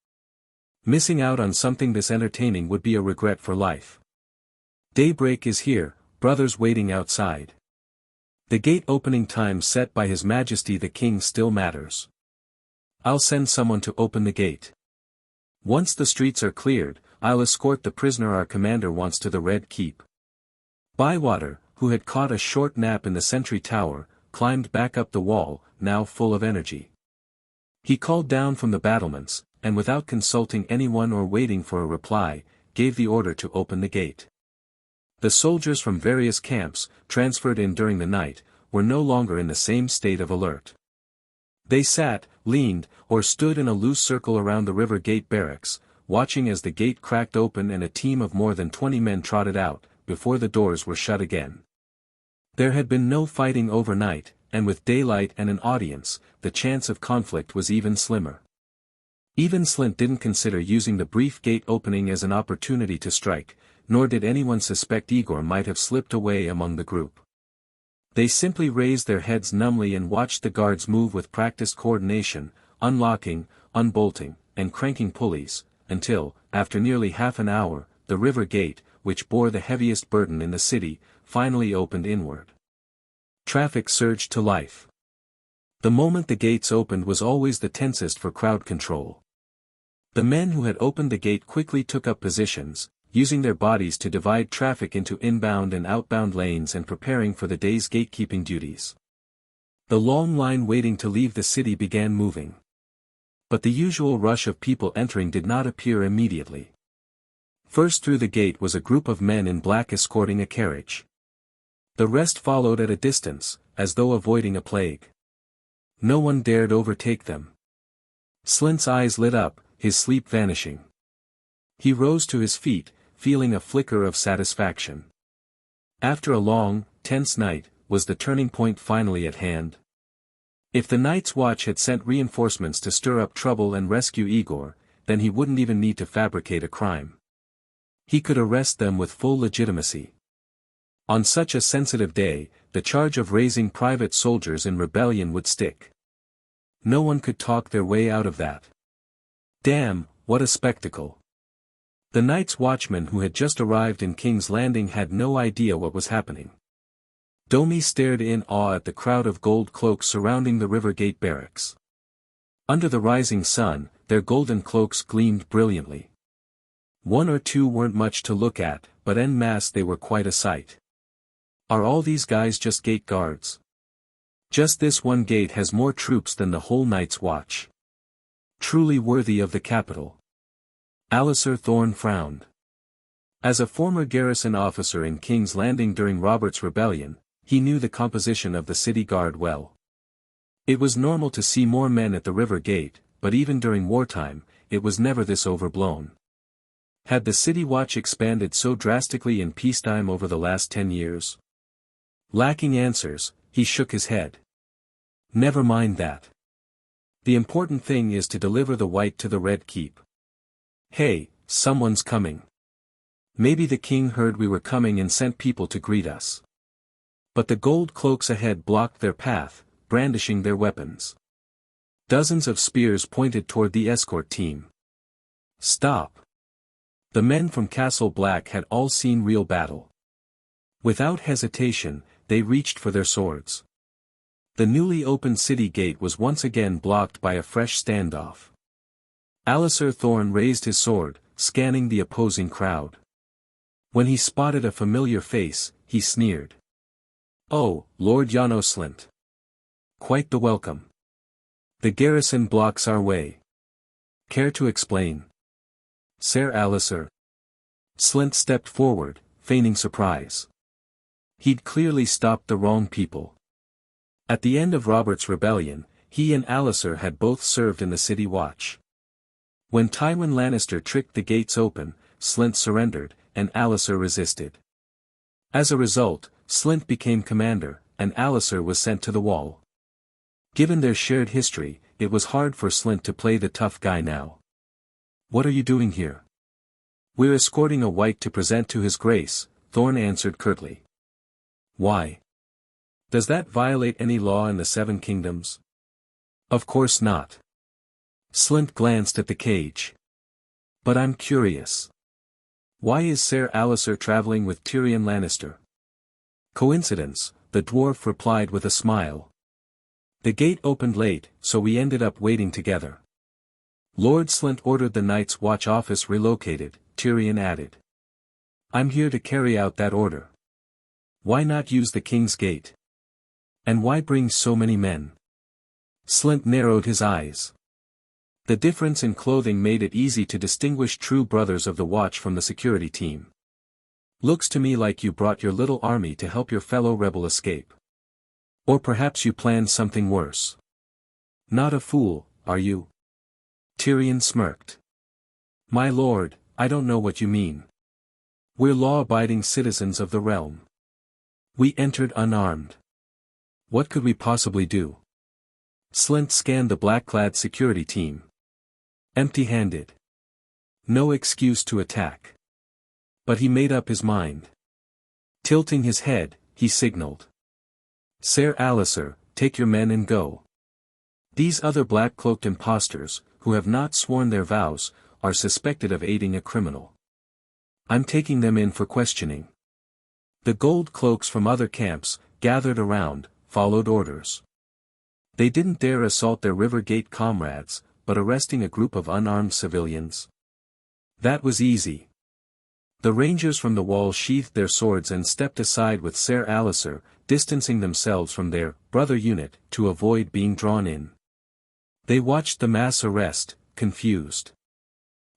A: Missing out on something this entertaining would be a regret for life. Daybreak is here, brothers waiting outside. The gate opening time set by His Majesty the King still matters. I'll send someone to open the gate. Once the streets are cleared, I'll escort the prisoner our commander wants to the Red Keep. Bywater, who had caught a short nap in the sentry tower, climbed back up the wall, now full of energy. He called down from the battlements, and without consulting anyone or waiting for a reply, gave the order to open the gate. The soldiers from various camps, transferred in during the night, were no longer in the same state of alert. They sat, leaned, or stood in a loose circle around the river gate barracks, watching as the gate cracked open and a team of more than 20 men trotted out, before the doors were shut again. There had been no fighting overnight, and with daylight and an audience, the chance of conflict was even slimmer. Even Slint didn't consider using the brief gate opening as an opportunity to strike, nor did anyone suspect Aegor might have slipped away among the group. They simply raised their heads numbly and watched the guards move with practiced coordination, unlocking, unbolting, and cranking pulleys, until, after nearly half an hour, the river gate, which bore the heaviest burden in the city, finally opened inward. Traffic surged to life. The moment the gates opened was always the tensest for crowd control. The men who had opened the gate quickly took up positions, using their bodies to divide traffic into inbound and outbound lanes and preparing for the day's gatekeeping duties. The long line waiting to leave the city began moving. But the usual rush of people entering did not appear immediately. First through the gate was a group of men in black escorting a carriage. The rest followed at a distance, as though avoiding a plague. No one dared overtake them. Slint's eyes lit up, his sleep vanishing. He rose to his feet, feeling a flicker of satisfaction. After a long, tense night, was the turning point finally at hand? If the Night's Watch had sent reinforcements to stir up trouble and rescue Aegor, then he wouldn't even need to fabricate a crime. He could arrest them with full legitimacy. On such a sensitive day, the charge of raising private soldiers in rebellion would stick. No one could talk their way out of that. Damn, what a spectacle. The Night's Watchman who had just arrived in King's Landing had no idea what was happening. Domi stared in awe at the crowd of gold cloaks surrounding the Rivergate barracks. Under the rising sun, their golden cloaks gleamed brilliantly. One or two weren't much to look at, but en masse they were quite a sight. Are all these guys just gate guards? Just this one gate has more troops than the whole Night's Watch. Truly worthy of the capital. Alliser Thorne frowned. As a former garrison officer in King's Landing during Robert's Rebellion, he knew the composition of the city guard well. It was normal to see more men at the river gate, but even during wartime, it was never this overblown. Had the city watch expanded so drastically in peacetime over the last 10 years? Lacking answers, he shook his head. Never mind that. The important thing is to deliver the white to the Red Keep. Hey, someone's coming. Maybe the king heard we were coming and sent people to greet us. But the gold cloaks ahead blocked their path, brandishing their weapons. Dozens of spears pointed toward the escort team. Stop. The men from Castle Black had all seen real battle. Without hesitation, they reached for their swords. The newly opened city gate was once again blocked by a fresh standoff. Alliser Thorne raised his sword, scanning the opposing crowd. When he spotted a familiar face, he sneered. Oh, Lord Janos Slint. Quite the welcome. The garrison blocks our way. Care to explain? Sir Alliser. Slint stepped forward, feigning surprise. He'd clearly stopped the wrong people. At the end of Robert's Rebellion, he and Alliser had both served in the City Watch. When Tywin Lannister tricked the gates open, Slint surrendered, and Alliser resisted. As a result, Slint became commander, and Alliser was sent to the wall. Given their shared history, it was hard for Slint to play the tough guy now. What are you doing here? We're escorting a white to present to his grace, Thorne answered curtly. Why? Does that violate any law in the Seven Kingdoms? Of course not. Slint glanced at the cage. But I'm curious. Why is Sir Alliser traveling with Tyrion Lannister? Coincidence, the dwarf replied with a smile. The gate opened late, so we ended up waiting together. Lord Slint ordered the Night's Watch office relocated, Tyrion added. I'm here to carry out that order. Why not use the King's Gate? And why bring so many men? Slint narrowed his eyes. The difference in clothing made it easy to distinguish true brothers of the Watch from the security team. Looks to me like you brought your little army to help your fellow rebel escape. Or perhaps you planned something worse. Not a fool, are you? Tyrion smirked. My lord, I don't know what you mean. We're law-abiding citizens of the realm. We entered unarmed. What could we possibly do? Slint scanned the black-clad security team. Empty-handed. No excuse to attack. But he made up his mind. Tilting his head, he signaled. Sir Alliser, take your men and go. These other black-cloaked impostors, who have not sworn their vows, are suspected of aiding a criminal. I'm taking them in for questioning. The gold cloaks from other camps, gathered around, followed orders. They didn't dare assault their Rivergate comrades, but arresting a group of unarmed civilians. That was easy. The rangers from the wall sheathed their swords and stepped aside with Sir Alliser, distancing themselves from their brother unit to avoid being drawn in. They watched the mass arrest, confused.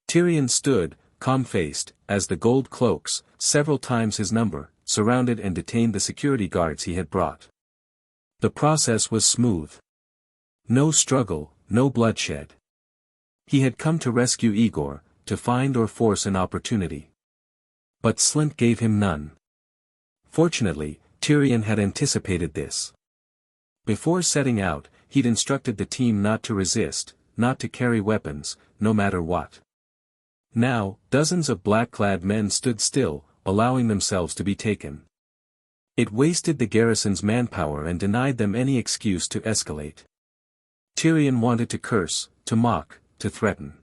A: Tyrion stood, calm-faced, as the gold cloaks, several times his number, surrounded and detained the security guards he had brought. The process was smooth. No struggle, no bloodshed. He had come to rescue Aegor, to find or force an opportunity. But Slynt gave him none. Fortunately, Tyrion had anticipated this. Before setting out, he'd instructed the team not to resist, not to carry weapons, no matter what. Now, dozens of black-clad men stood still, allowing themselves to be taken. It wasted the garrison's manpower and denied them any excuse to escalate. Tyrion wanted to curse, to mock, to threaten.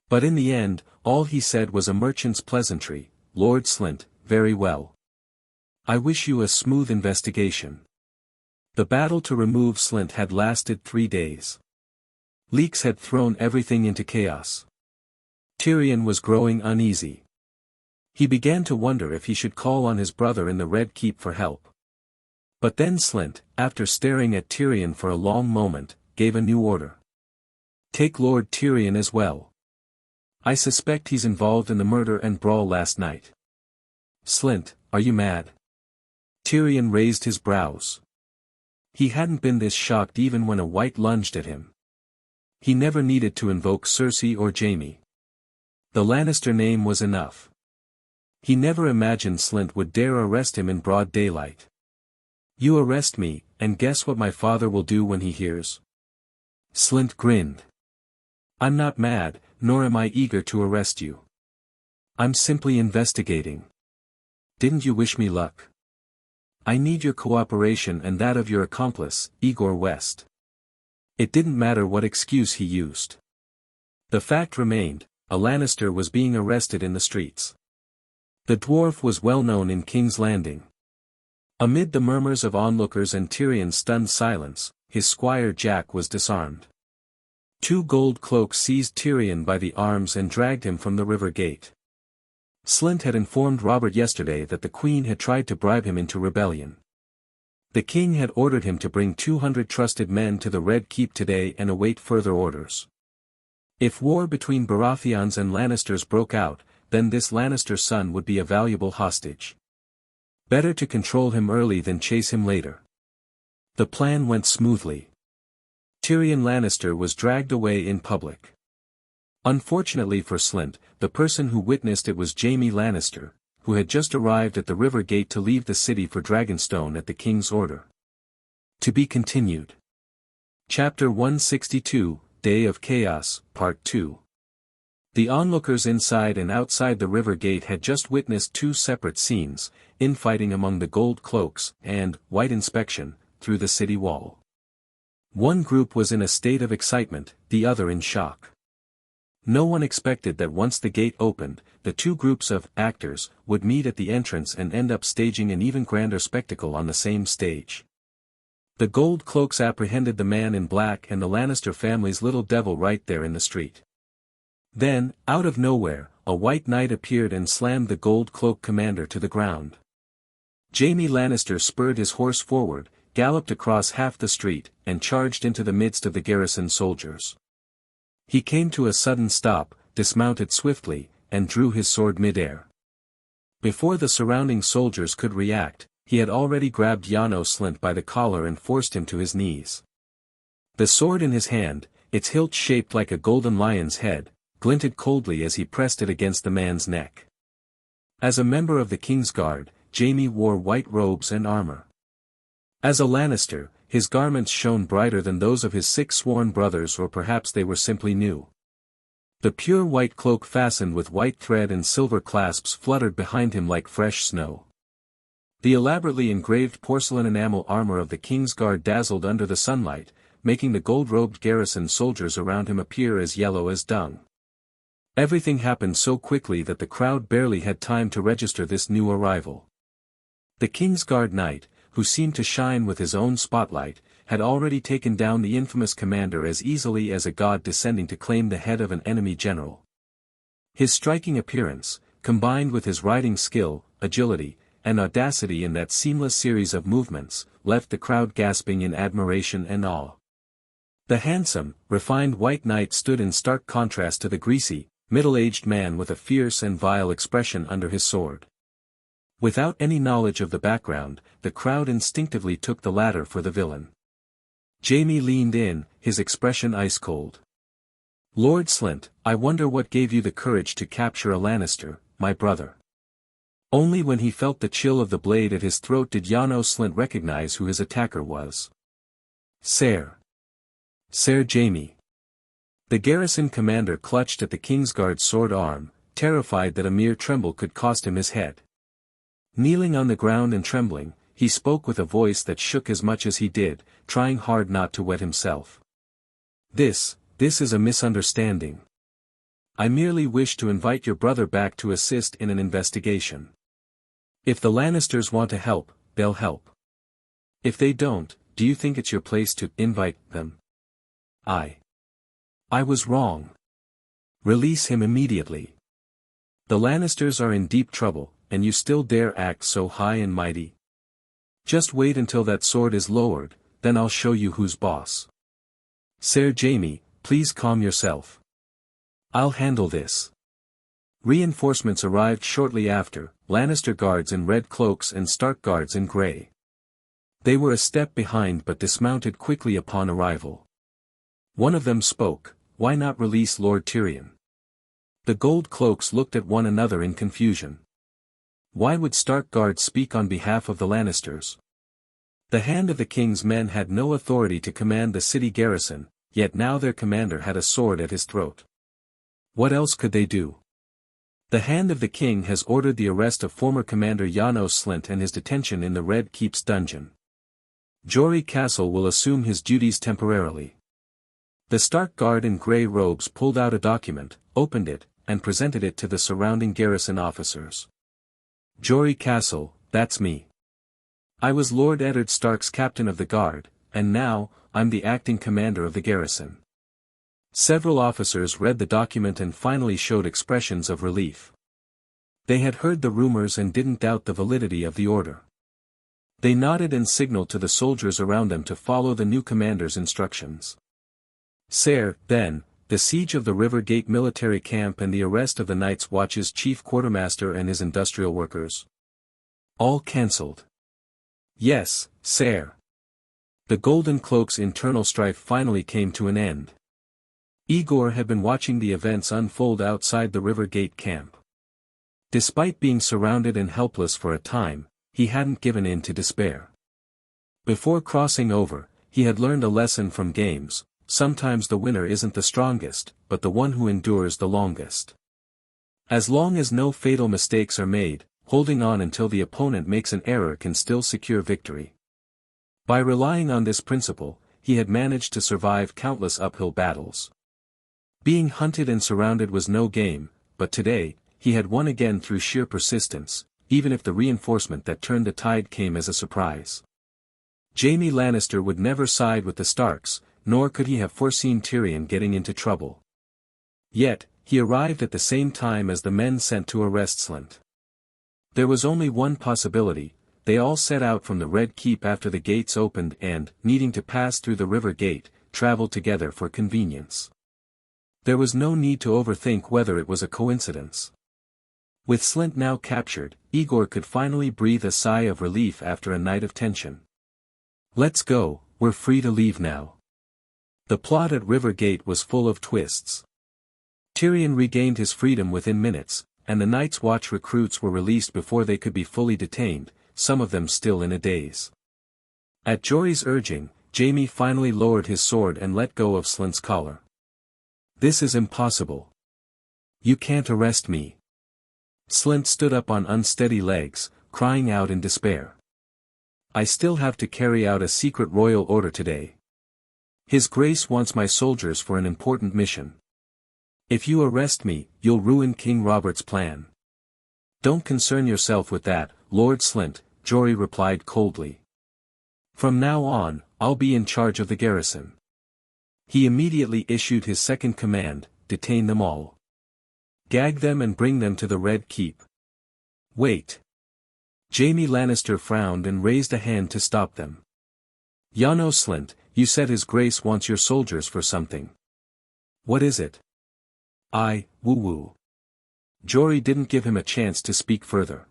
A: But in the end, all he said was a merchant's pleasantry, "Lord Slynt, very well. I wish you a smooth investigation." The battle to remove Slynt had lasted 3 days. Leaks had thrown everything into chaos. Tyrion was growing uneasy. He began to wonder if he should call on his brother in the Red Keep for help. But then Slynt, after staring at Tyrion for a long moment, gave a new order. "Take Lord Tyrion as well. I suspect he's involved in the murder and brawl last night." "Slynt, are you mad?" Tyrion raised his brows. He hadn't been this shocked even when a white lunged at him. He never needed to invoke Cersei or Jaime. The Lannister name was enough. He never imagined Slynt would dare arrest him in broad daylight. "You arrest me, and guess what my father will do when he hears?" Slynt grinned. "I'm not mad, nor am I eager to arrest you. I'm simply investigating. Didn't you wish me luck? I need your cooperation and that of your accomplice, Aegor West." It didn't matter what excuse he used. The fact remained, a Lannister was being arrested in the streets. The dwarf was well known in King's Landing. Amid the murmurs of onlookers and Tyrion's stunned silence, his squire Jack was disarmed. 2 gold cloaks seized Tyrion by the arms and dragged him from the river gate. Slynt had informed Robert yesterday that the Queen had tried to bribe him into rebellion. The king had ordered him to bring 200 trusted men to the Red Keep today and await further orders. If war between Baratheons and Lannisters broke out, then this Lannister son would be a valuable hostage. Better to control him early than chase him later. The plan went smoothly. Tyrion Lannister was dragged away in public. Unfortunately for Slynt, the person who witnessed it was Jaime Lannister, who had just arrived at the river gate to leave the city for Dragonstone at the king's order. To be continued. Chapter 162, Day of Chaos, Part 2. The onlookers inside and outside the river gate had just witnessed 2 separate scenes, infighting among the gold cloaks, and, white inspection, through the city wall. One group was in a state of excitement, the other in shock. No one expected that once the gate opened, the 2 groups of actors would meet at the entrance and end up staging an even grander spectacle on the same stage. The gold cloaks apprehended the man in black and the Lannister family's little devil right there in the street. Then, out of nowhere, a white knight appeared and slammed the gold cloak commander to the ground. Jaime Lannister spurred his horse forward, galloped across half the street, and charged into the midst of the garrison soldiers. He came to a sudden stop, dismounted swiftly, and drew his sword mid-air. Before the surrounding soldiers could react, he had already grabbed Janos Slynt by the collar and forced him to his knees. The sword in his hand, its hilt shaped like a golden lion's head, glinted coldly as he pressed it against the man's neck. As a member of the King's Guard, Jaime wore white robes and armor. As a Lannister, his garments shone brighter than those of his 6 sworn brothers, or perhaps they were simply new. The pure white cloak fastened with white thread and silver clasps fluttered behind him like fresh snow. The elaborately engraved porcelain enamel armor of the King's Guard dazzled under the sunlight, making the gold-robed garrison soldiers around him appear as yellow as dung. Everything happened so quickly that the crowd barely had time to register this new arrival. The King's Guard knight, who seemed to shine with his own spotlight, had already taken down the infamous commander as easily as a god descending to claim the head of an enemy general. His striking appearance, combined with his riding skill, agility, and audacity in that seamless series of movements, left the crowd gasping in admiration and awe. The handsome, refined white knight stood in stark contrast to the greasy, middle-aged man with a fierce and vile expression under his sword. Without any knowledge of the background, the crowd instinctively took the latter for the villain. Jaime leaned in, his expression ice-cold. Lord Slint, I wonder what gave you the courage to capture a Lannister, my brother. Only when he felt the chill of the blade at his throat did Janos Slint recognize who his attacker was. Ser Jaime. The garrison commander clutched at the Kingsguard's sword arm, terrified that a mere tremble could cost him his head. Kneeling on the ground and trembling, he spoke with a voice that shook as much as he did, trying hard not to wet himself. This is a misunderstanding. I merely wish to invite your brother back to assist in an investigation. If the Lannisters want to help, they'll help. If they don't, do you think it's your place to invite them? I was wrong. Release him immediately. The Lannisters are in deep trouble, and you still dare act so high and mighty? Just wait until that sword is lowered, then I'll show you who's boss. Ser Jaime, please calm yourself. I'll handle this. Reinforcements arrived shortly after, Lannister guards in red cloaks and Stark guards in grey. They were a step behind but dismounted quickly upon arrival. One of them spoke, "Why not release Lord Tyrion?" The gold cloaks looked at one another in confusion. Why would Stark guards speak on behalf of the Lannisters? The hand of the king's men had no authority to command the city garrison, yet now their commander had a sword at his throat. What else could they do? The hand of the king has ordered the arrest of former commander Janos Slint and his detention in the Red Keep's dungeon. Jory Castle will assume his duties temporarily. The Stark guard in grey robes pulled out a document, opened it, and presented it to the surrounding garrison officers. Jory Castle, that's me. I was Lord Eddard Stark's captain of the guard, and now, I'm the acting commander of the garrison. Several officers read the document and finally showed expressions of relief. They had heard the rumors and didn't doubt the validity of the order. They nodded and signaled to the soldiers around them to follow the new commander's instructions. Sire, then, the siege of the River Gate military camp and the arrest of the Night's Watch's chief quartermaster and his industrial workers. All cancelled. Yes, sire. The Golden Cloak's internal strife finally came to an end. Aegor had been watching the events unfold outside the River Gate camp. Despite being surrounded and helpless for a time, he hadn't given in to despair. Before crossing over, he had learned a lesson from games: sometimes the winner isn't the strongest, but the one who endures the longest. As long as no fatal mistakes are made, holding on until the opponent makes an error can still secure victory. By relying on this principle, he had managed to survive countless uphill battles. Being hunted and surrounded was no game, but today, he had won again through sheer persistence, even if the reinforcement that turned the tide came as a surprise. Jaime Lannister would never side with the Starks, nor could he have foreseen Tyrion getting into trouble. Yet, he arrived at the same time as the men sent to arrest Slint. There was only one possibility: they all set out from the Red Keep after the gates opened and, needing to pass through the River Gate, traveled together for convenience. There was no need to overthink whether it was a coincidence. With Slint now captured, Aegor could finally breathe a sigh of relief after a night of tension. Let's go, we're free to leave now. The plot at River Gate was full of twists. Tyrion regained his freedom within minutes, and the Night's Watch recruits were released before they could be fully detained, some of them still in a daze. At Jory's urging, Jaime finally lowered his sword and let go of Slint's collar. This is impossible. You can't arrest me. Slint stood up on unsteady legs, crying out in despair. I still have to carry out a secret royal order today. His Grace wants my soldiers for an important mission. If you arrest me, you'll ruin King Robert's plan. Don't concern yourself with that, Lord Slint, Jory replied coldly. From now on, I'll be in charge of the garrison. He immediately issued his second command: detain them all. Gag them and bring them to the Red Keep. Wait. Jaime Lannister frowned and raised a hand to stop them. Janos Slint, you said His Grace wants your soldiers for something. What is it? Woo-woo. Jory didn't give him a chance to speak further.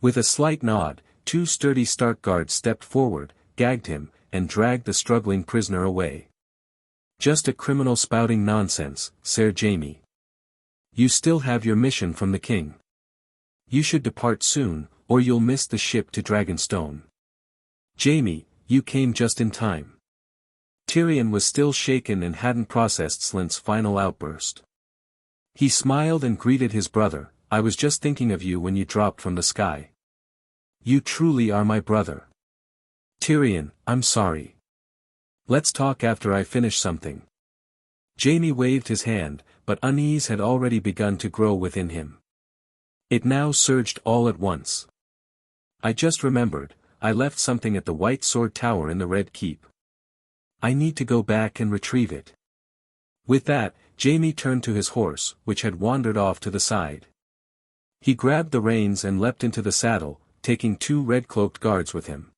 A: With a slight nod, two sturdy Stark guards stepped forward, gagged him, and dragged the struggling prisoner away. Just a criminal spouting nonsense, Sir Jaime. You still have your mission from the king. You should depart soon, or you'll miss the ship to Dragonstone. Jaime, you came just in time. Tyrion was still shaken and hadn't processed Slynt's final outburst. He smiled and greeted his brother. I was just thinking of you when you dropped from the sky. You truly are my brother. Tyrion, I'm sorry. Let's talk after I finish something. Jaime waved his hand, but unease had already begun to grow within him. It now surged all at once. I just remembered, I left something at the White Sword Tower in the Red Keep. I need to go back and retrieve it. With that, Jaime turned to his horse, which had wandered off to the side. He grabbed the reins and leapt into the saddle, taking 2 red-cloaked guards with him.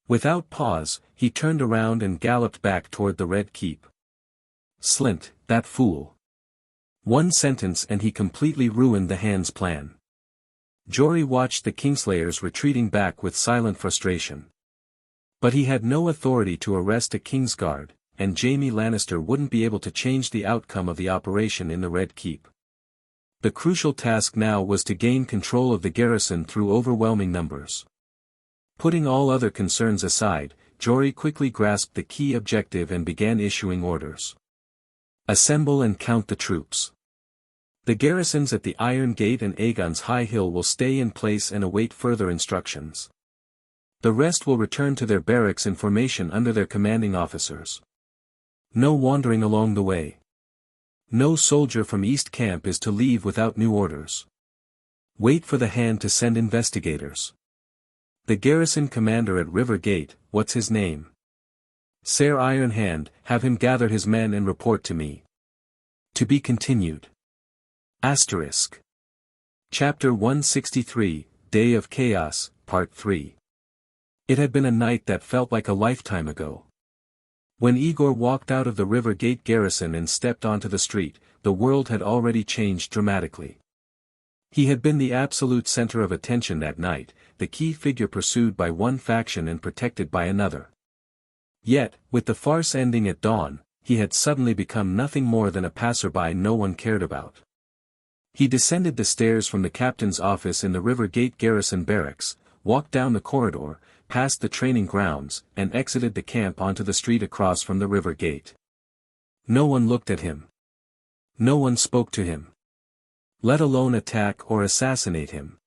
A: Without pause, he turned around and galloped back toward the Red Keep. Slynt, that fool. One sentence and he completely ruined the Hand's plan. Jory watched the Kingslayers retreating back with silent frustration. But he had no authority to arrest a Kingsguard, and Jaime Lannister wouldn't be able to change the outcome of the operation in the Red Keep. The crucial task now was to gain control of the garrison through overwhelming numbers. Putting all other concerns aside, Jory quickly grasped the key objective and began issuing orders. Assemble and count the troops. The garrisons at the Iron Gate and Aegon's High Hill will stay in place and await further instructions. The rest will return to their barracks in formation under their commanding officers. No wandering along the way. No soldier from East Camp is to leave without new orders. Wait for the Hand to send investigators. The garrison commander at River Gate, what's his name? Sir Iron Hand, have him gather his men and report to me. To be continued. Asterisk. Chapter 163, Day of Chaos, Part 3. It had been a night that felt like a lifetime ago. When Aegor walked out of the River Gate garrison and stepped onto the street, the world had already changed dramatically. He had been the absolute center of attention that night, the key figure pursued by one faction and protected by another. Yet, with the farce ending at dawn, he had suddenly become nothing more than a passerby no one cared about. He descended the stairs from the captain's office in the River Gate garrison barracks, walked down the corridor, past the training grounds, and exited the camp onto the street across from the River Gate. No one looked at him. No one spoke to him. Let alone attack or assassinate him.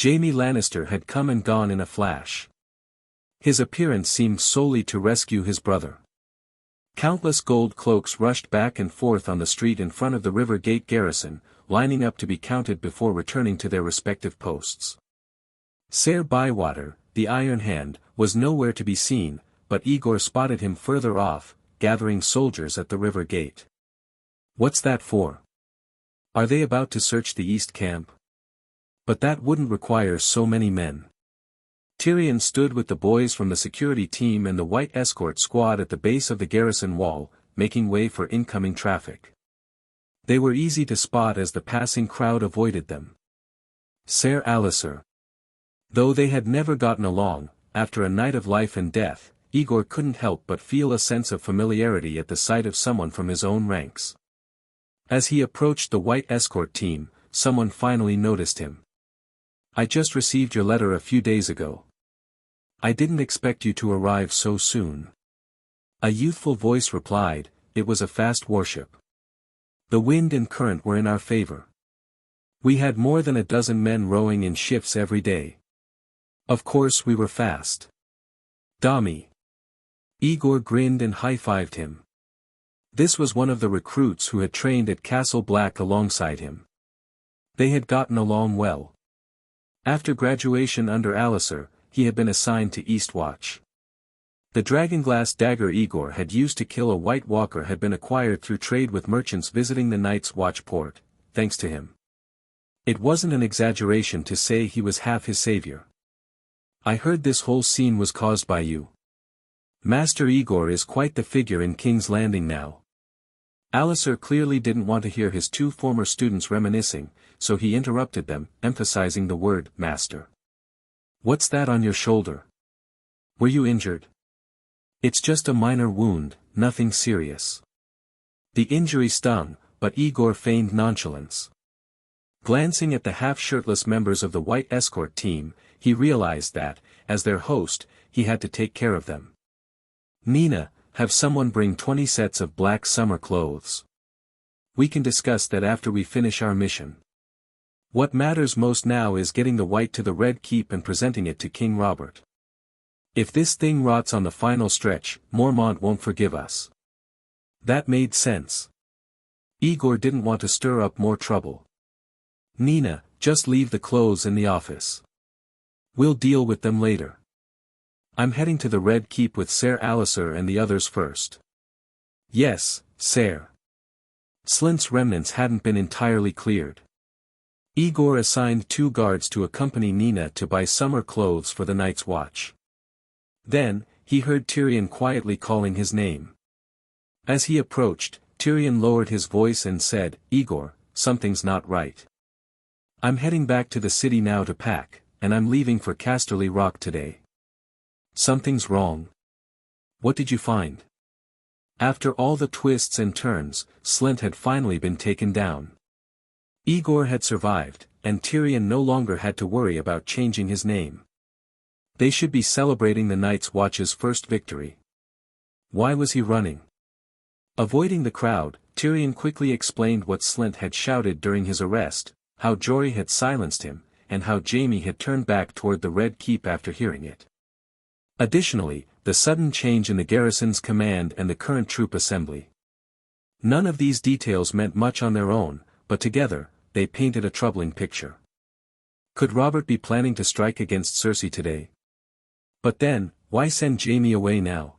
A: Jaime Lannister had come and gone in a flash. His appearance seemed solely to rescue his brother. Countless gold cloaks rushed back and forth on the street in front of the River Gate garrison, lining up to be counted before returning to their respective posts. Ser Bywater, the Iron Hand, was nowhere to be seen, but Aegor spotted him further off, gathering soldiers at the River Gate. What's that for? Are they about to search the East Camp? But that wouldn't require so many men. Tyrion stood with the boys from the security team and the white escort squad at the base of the garrison wall, making way for incoming traffic. They were easy to spot as the passing crowd avoided them. Ser Alliser. Though they had never gotten along, after a night of life and death, Aegor couldn't help but feel a sense of familiarity at the sight of someone from his own ranks. As he approached the white escort team, someone finally noticed him. I just received your letter a few days ago. I didn't expect you to arrive so soon. A youthful voice replied, it was a fast warship. The wind and current were in our favor. We had more than a dozen men rowing in shifts every day. Of course we were fast. Dami. Aegor grinned and high-fived him. This was one of the recruits who had trained at Castle Black alongside him. They had gotten along well. After graduation under Alliser, he had been assigned to Eastwatch. The dragonglass dagger Aegor had used to kill a White Walker had been acquired through trade with merchants visiting the Night's Watch port, thanks to him. It wasn't an exaggeration to say he was half his savior. I heard this whole scene was caused by you. Master Aegor is quite the figure in King's Landing now. Alliser clearly didn't want to hear his 2 former students reminiscing, so he interrupted them, emphasizing the word, master. What's that on your shoulder? Were you injured? It's just a minor wound, nothing serious. The injury stung, but Aegor feigned nonchalance. Glancing at the half-shirtless members of the white escort team, he realized that, as their host, he had to take care of them. Nina, have someone bring 20 sets of black summer clothes. We can discuss that after we finish our mission. What matters most now is getting the white to the Red Keep and presenting it to King Robert. If this thing rots on the final stretch, Mormont won't forgive us. That made sense. Aegor didn't want to stir up more trouble. Nina, just leave the clothes in the office. We'll deal with them later. I'm heading to the Red Keep with Ser Alisar and the others first. Yes, Ser. Slint's remnants hadn't been entirely cleared. Aegor assigned 2 guards to accompany Nina to buy summer clothes for the night's watch. Then, he heard Tyrion quietly calling his name. As he approached, Tyrion lowered his voice and said, "Aegor, something's not right. I'm heading back to the city now to pack, and I'm leaving for Casterly Rock today." "Something's wrong. What did you find?" After all the twists and turns, Slint had finally been taken down. Aegor had survived, and Tyrion no longer had to worry about changing his name. They should be celebrating the Night's Watch's first victory. Why was he running? Avoiding the crowd, Tyrion quickly explained what Slint had shouted during his arrest, how Jory had silenced him, and how Jaime had turned back toward the Red Keep after hearing it. Additionally, the sudden change in the garrison's command and the current troop assembly. None of these details meant much on their own, but together, they painted a troubling picture. Could Robert be planning to strike against Cersei today? But then, why send Jaime away now?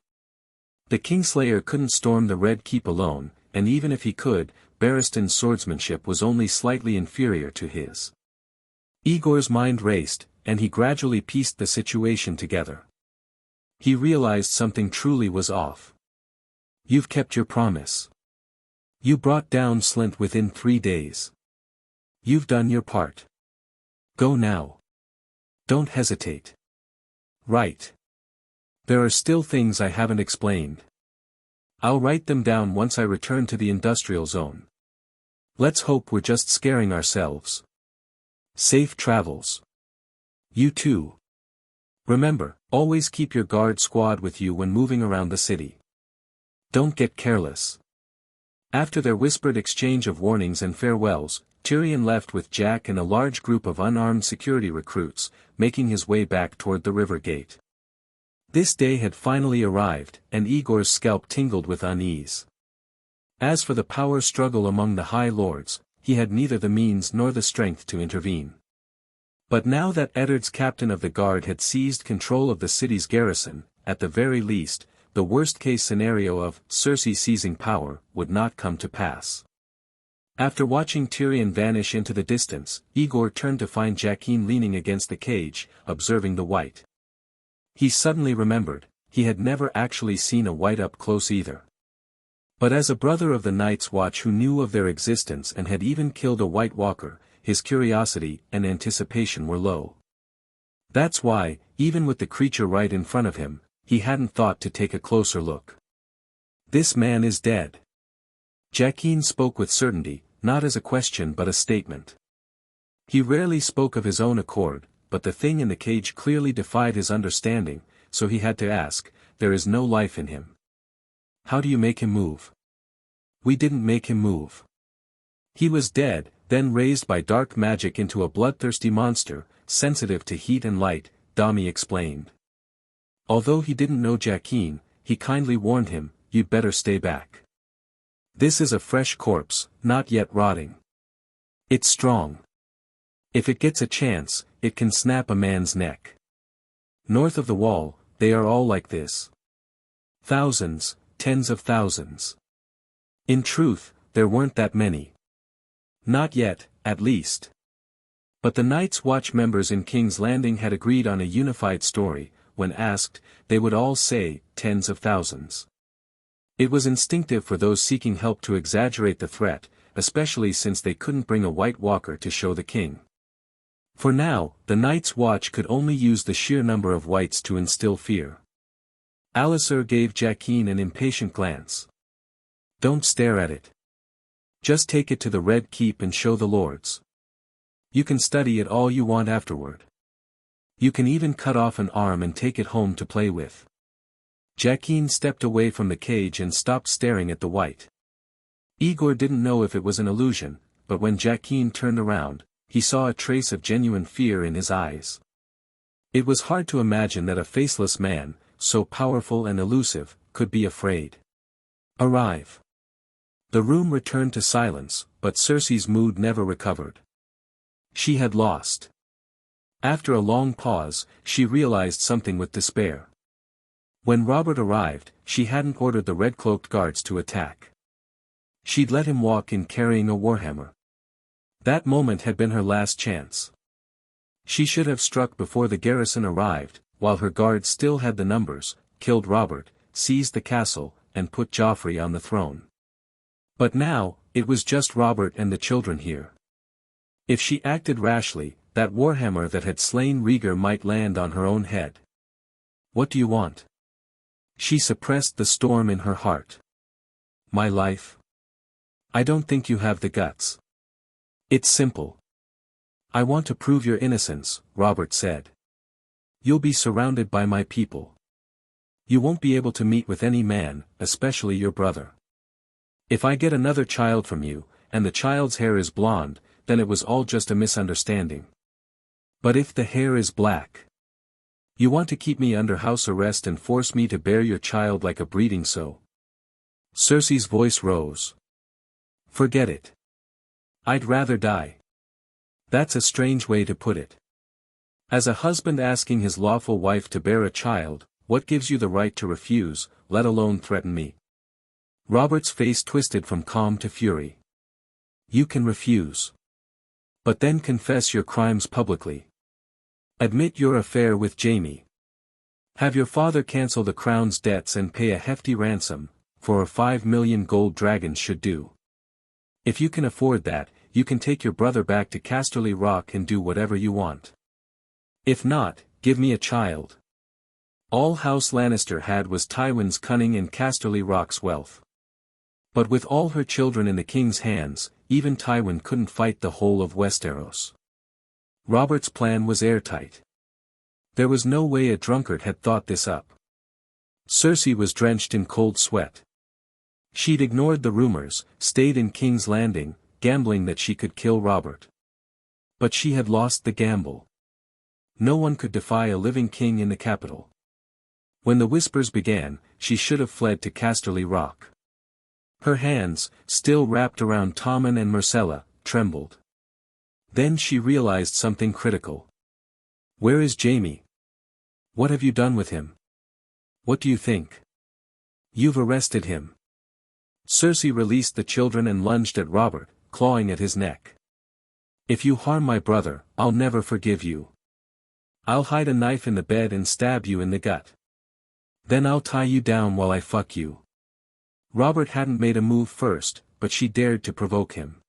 A: The Kingslayer couldn't storm the Red Keep alone, and even if he could, Barristan's swordsmanship was only slightly inferior to his. Aegor's mind raced, and he gradually pieced the situation together. He realized something truly was off. You've kept your promise. You brought down Slint within 3 days. You've done your part. Go now. Don't hesitate. Right. There are still things I haven't explained. I'll write them down once I return to the industrial zone. Let's hope we're just scaring ourselves. Safe travels. You too. Remember, always keep your guard squad with you when moving around the city. Don't get careless. After their whispered exchange of warnings and farewells, Tyrion left with Jack and a large group of unarmed security recruits, making his way back toward the river gate. This day had finally arrived, and Aegor's scalp tingled with unease. As for the power struggle among the High Lords, he had neither the means nor the strength to intervene. But now that Eddard's captain of the guard had seized control of the city's garrison, at the very least, the worst-case scenario of Cersei seizing power would not come to pass. After watching Tyrion vanish into the distance, Aegor turned to find Jaqen leaning against the cage, observing the white. He suddenly remembered, he had never actually seen a white up close either. But as a brother of the Night's Watch who knew of their existence and had even killed a White Walker, his curiosity and anticipation were low. That's why, even with the creature right in front of him, he hadn't thought to take a closer look. "This man is dead." Jaqen spoke with certainty, not as a question but a statement. He rarely spoke of his own accord, but the thing in the cage clearly defied his understanding, so he had to ask, "There is no life in him. How do you make him move?" "We didn't make him move. He was dead, then raised by dark magic into a bloodthirsty monster, sensitive to heat and light," Dami explained. Although he didn't know Jaqen, he kindly warned him, "You'd better stay back. This is a fresh corpse, not yet rotting. It's strong. If it gets a chance, it can snap a man's neck. North of the wall, they are all like this. Thousands, tens of thousands. In truth, there weren't that many. Not yet, at least." But the Night's Watch members in King's Landing had agreed on a unified story. When asked, they would all say, tens of thousands. It was instinctive for those seeking help to exaggerate the threat, especially since they couldn't bring a White Walker to show the king. For now, the Night's Watch could only use the sheer number of whites to instill fear. Alliser gave Jaqen an impatient glance. Don't stare at it. Just take it to the Red Keep and show the lords. You can study it all you want afterward. You can even cut off an arm and take it home to play with. Jaqen stepped away from the cage and stopped staring at the white. Aegor didn't know if it was an illusion, but when Jaqen turned around, he saw a trace of genuine fear in his eyes. It was hard to imagine that a faceless man, so powerful and elusive, could be afraid. Arrive. The room returned to silence, but Cersei's mood never recovered. She had lost. After a long pause, she realized something with despair. When Robert arrived, she hadn't ordered the red-cloaked guards to attack. She'd let him walk in carrying a warhammer. That moment had been her last chance. She should have struck before the garrison arrived, while her guards still had the numbers, killed Robert, seized the castle, and put Joffrey on the throne. But now, it was just Robert and the children here. If she acted rashly, that warhammer that had slain Rhaegar might land on her own head. What do you want? She suppressed the storm in her heart. My life? I don't think you have the guts. It's simple. I want to prove your innocence, Robert said. You'll be surrounded by my people. You won't be able to meet with any man, especially your brother. If I get another child from you, and the child's hair is blonde, then it was all just a misunderstanding. But if the hair is black, you want to keep me under house arrest and force me to bear your child like a breeding sow? Cersei's voice rose. Forget it. I'd rather die. That's a strange way to put it. As a husband asking his lawful wife to bear a child, what gives you the right to refuse, let alone threaten me? Robert's face twisted from calm to fury. You can refuse. But then confess your crimes publicly. Admit your affair with Jaime. Have your father cancel the crown's debts and pay a hefty ransom, for a 5 million gold dragons should do. If you can afford that, you can take your brother back to Casterly Rock and do whatever you want. If not, give me a child. All House Lannister had was Tywin's cunning and Casterly Rock's wealth. But with all her children in the king's hands, even Tywin couldn't fight the whole of Westeros. Robert's plan was airtight. There was no way a drunkard had thought this up. Cersei was drenched in cold sweat. She'd ignored the rumors, stayed in King's Landing, gambling that she could kill Robert. But she had lost the gamble. No one could defy a living king in the capital. When the whispers began, she should have fled to Casterly Rock. Her hands, still wrapped around Tommen and Myrcella, trembled. Then she realized something critical. Where is Jaime? What have you done with him? What do you think? You've arrested him. Cersei released the children and lunged at Robert, clawing at his neck. If you harm my brother, I'll never forgive you. I'll hide a knife in the bed and stab you in the gut. Then I'll tie you down while I fuck you. Robert hadn't made a move first, but she dared to provoke him.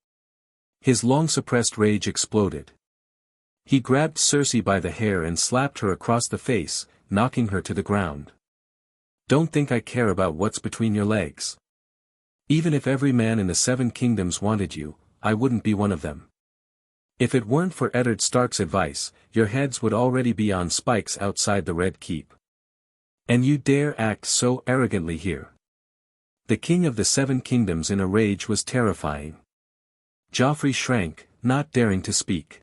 A: His long-suppressed rage exploded. He grabbed Cersei by the hair and slapped her across the face, knocking her to the ground. Don't think I care about what's between your legs. Even if every man in the 7 kingdoms wanted you, I wouldn't be one of them. If it weren't for Eddard Stark's advice, your heads would already be on spikes outside the Red Keep. And you dare act so arrogantly here. The king of the 7 kingdoms in a rage was terrifying. Joffrey shrank, not daring to speak.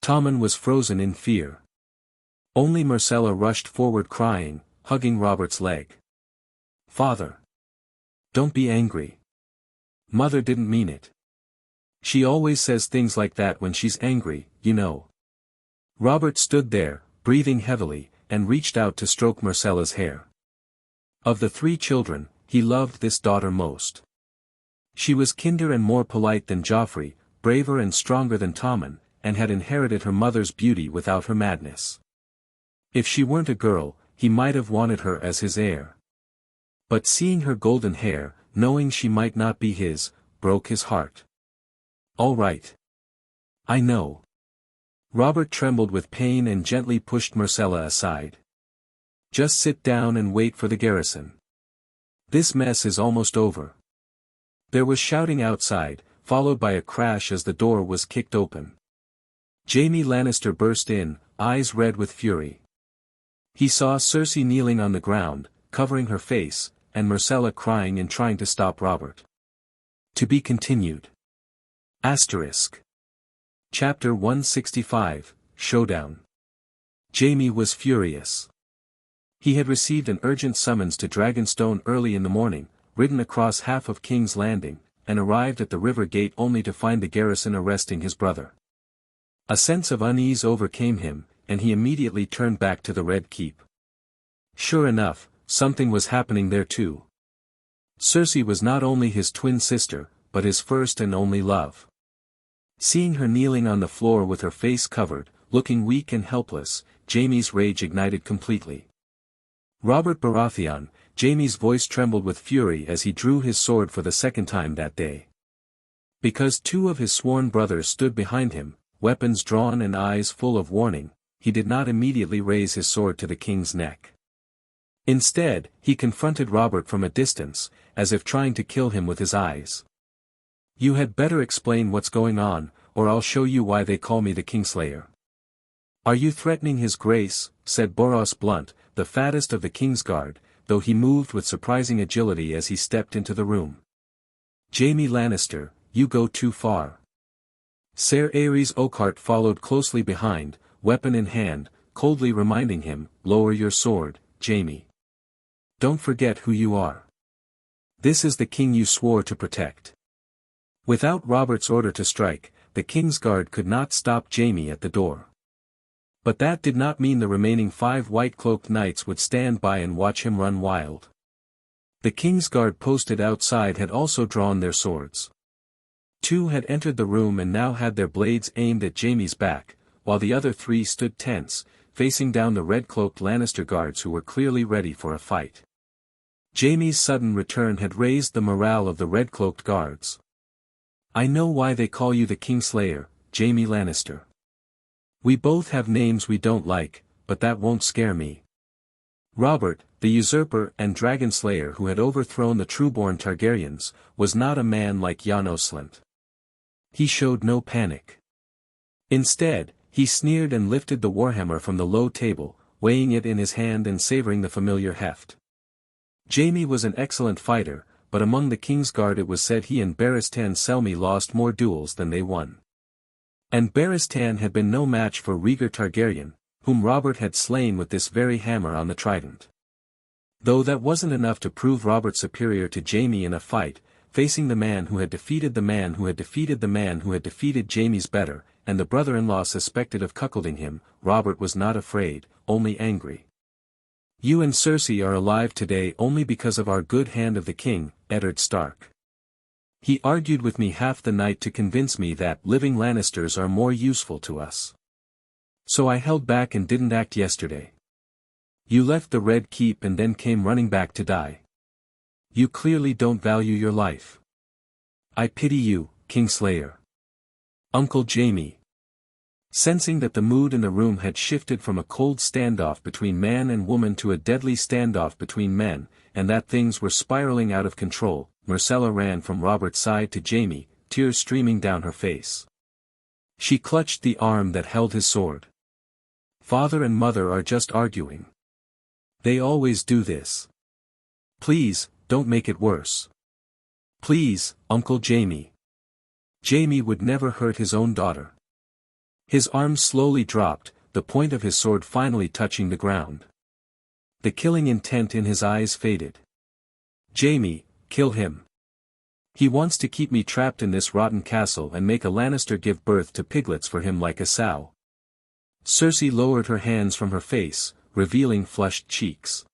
A: Tommen was frozen in fear. Only Myrcella rushed forward crying, hugging Robert's leg. Father! Don't be angry. Mother didn't mean it. She always says things like that when she's angry, you know. Robert stood there, breathing heavily, and reached out to stroke Myrcella's hair. Of the 3 children, he loved this daughter most. She was kinder and more polite than Joffrey, braver and stronger than Tommen, and had inherited her mother's beauty without her madness. If she weren't a girl, he might have wanted her as his heir. But seeing her golden hair, knowing she might not be his, broke his heart. All right. I know. Robert trembled with pain and gently pushed Myrcella aside. Just sit down and wait for the garrison. This mess is almost over. There was shouting outside, followed by a crash as the door was kicked open. Jaime Lannister burst in, eyes red with fury. He saw Cersei kneeling on the ground, covering her face, and Myrcella crying and trying to stop Robert. To be continued. Asterisk. Chapter 165, Showdown. Jaime was furious. He had received an urgent summons to Dragonstone early in the morning, ridden across half of King's Landing, and arrived at the river gate only to find the garrison arresting his brother. A sense of unease overcame him, and he immediately turned back to the Red Keep. Sure enough, something was happening there too. Cersei was not only his twin sister, but his first and only love. Seeing her kneeling on the floor with her face covered, looking weak and helpless, Jaime's rage ignited completely. Robert Baratheon, Jaime's voice trembled with fury as he drew his sword for the second time that day. Because two of his sworn brothers stood behind him, weapons drawn and eyes full of warning, he did not immediately raise his sword to the king's neck. Instead, he confronted Robert from a distance, as if trying to kill him with his eyes. You had better explain what's going on, or I'll show you why they call me the Kingslayer. Are you threatening his grace? Said Boros Blunt, the fattest of the Kingsguard, though he moved with surprising agility as he stepped into the room. Jaime Lannister, you go too far. Ser Aerys Oakheart followed closely behind, weapon in hand, coldly reminding him, lower your sword, Jaime. Don't forget who you are. This is the king you swore to protect. Without Robert's order to strike, the Kingsguard could not stop Jaime at the door. But that did not mean the remaining 5 white-cloaked knights would stand by and watch him run wild. The Kingsguard posted outside had also drawn their swords. 2 had entered the room and now had their blades aimed at Jaime's back, while the other 3 stood tense, facing down the red-cloaked Lannister guards who were clearly ready for a fight. Jaime's sudden return had raised the morale of the red-cloaked guards. I know why they call you the Kingslayer, Jaime Lannister. We both have names we don't like, but that won't scare me. Robert, the usurper and dragon slayer who had overthrown the trueborn Targaryens, was not a man like Janos Slynt. He showed no panic. Instead, he sneered and lifted the warhammer from the low table, weighing it in his hand and savoring the familiar heft. Jaime was an excellent fighter, but among the Kingsguard it was said he and Barristan Selmy lost more duels than they won. And Barristan had been no match for Rhaegar Targaryen, whom Robert had slain with this very hammer on the trident. Though that wasn't enough to prove Robert superior to Jaime in a fight, facing the man who had defeated the man who had defeated the man who had defeated Jaime's better, and the brother-in-law suspected of cuckolding him, Robert was not afraid, only angry. You and Cersei are alive today only because of our good hand of the king, Eddard Stark. He argued with me half the night to convince me that living Lannisters are more useful to us. So I held back and didn't act yesterday. You left the Red Keep and then came running back to die. You clearly don't value your life. I pity you, Kingslayer. Uncle Jaime. Sensing that the mood in the room had shifted from a cold standoff between man and woman to a deadly standoff between men, and that things were spiraling out of control, Myrcella ran from Robert's side to Jaime, tears streaming down her face. She clutched the arm that held his sword. Father and mother are just arguing. They always do this. Please, don't make it worse. Please, Uncle Jaime. Jaime would never hurt his own daughter. His arm slowly dropped, the point of his sword finally touching the ground. The killing intent in his eyes faded. Jaime, kill him. He wants to keep me trapped in this rotten castle and make a Lannister give birth to piglets for him like a sow. Cersei lowered her hands from her face, revealing flushed cheeks.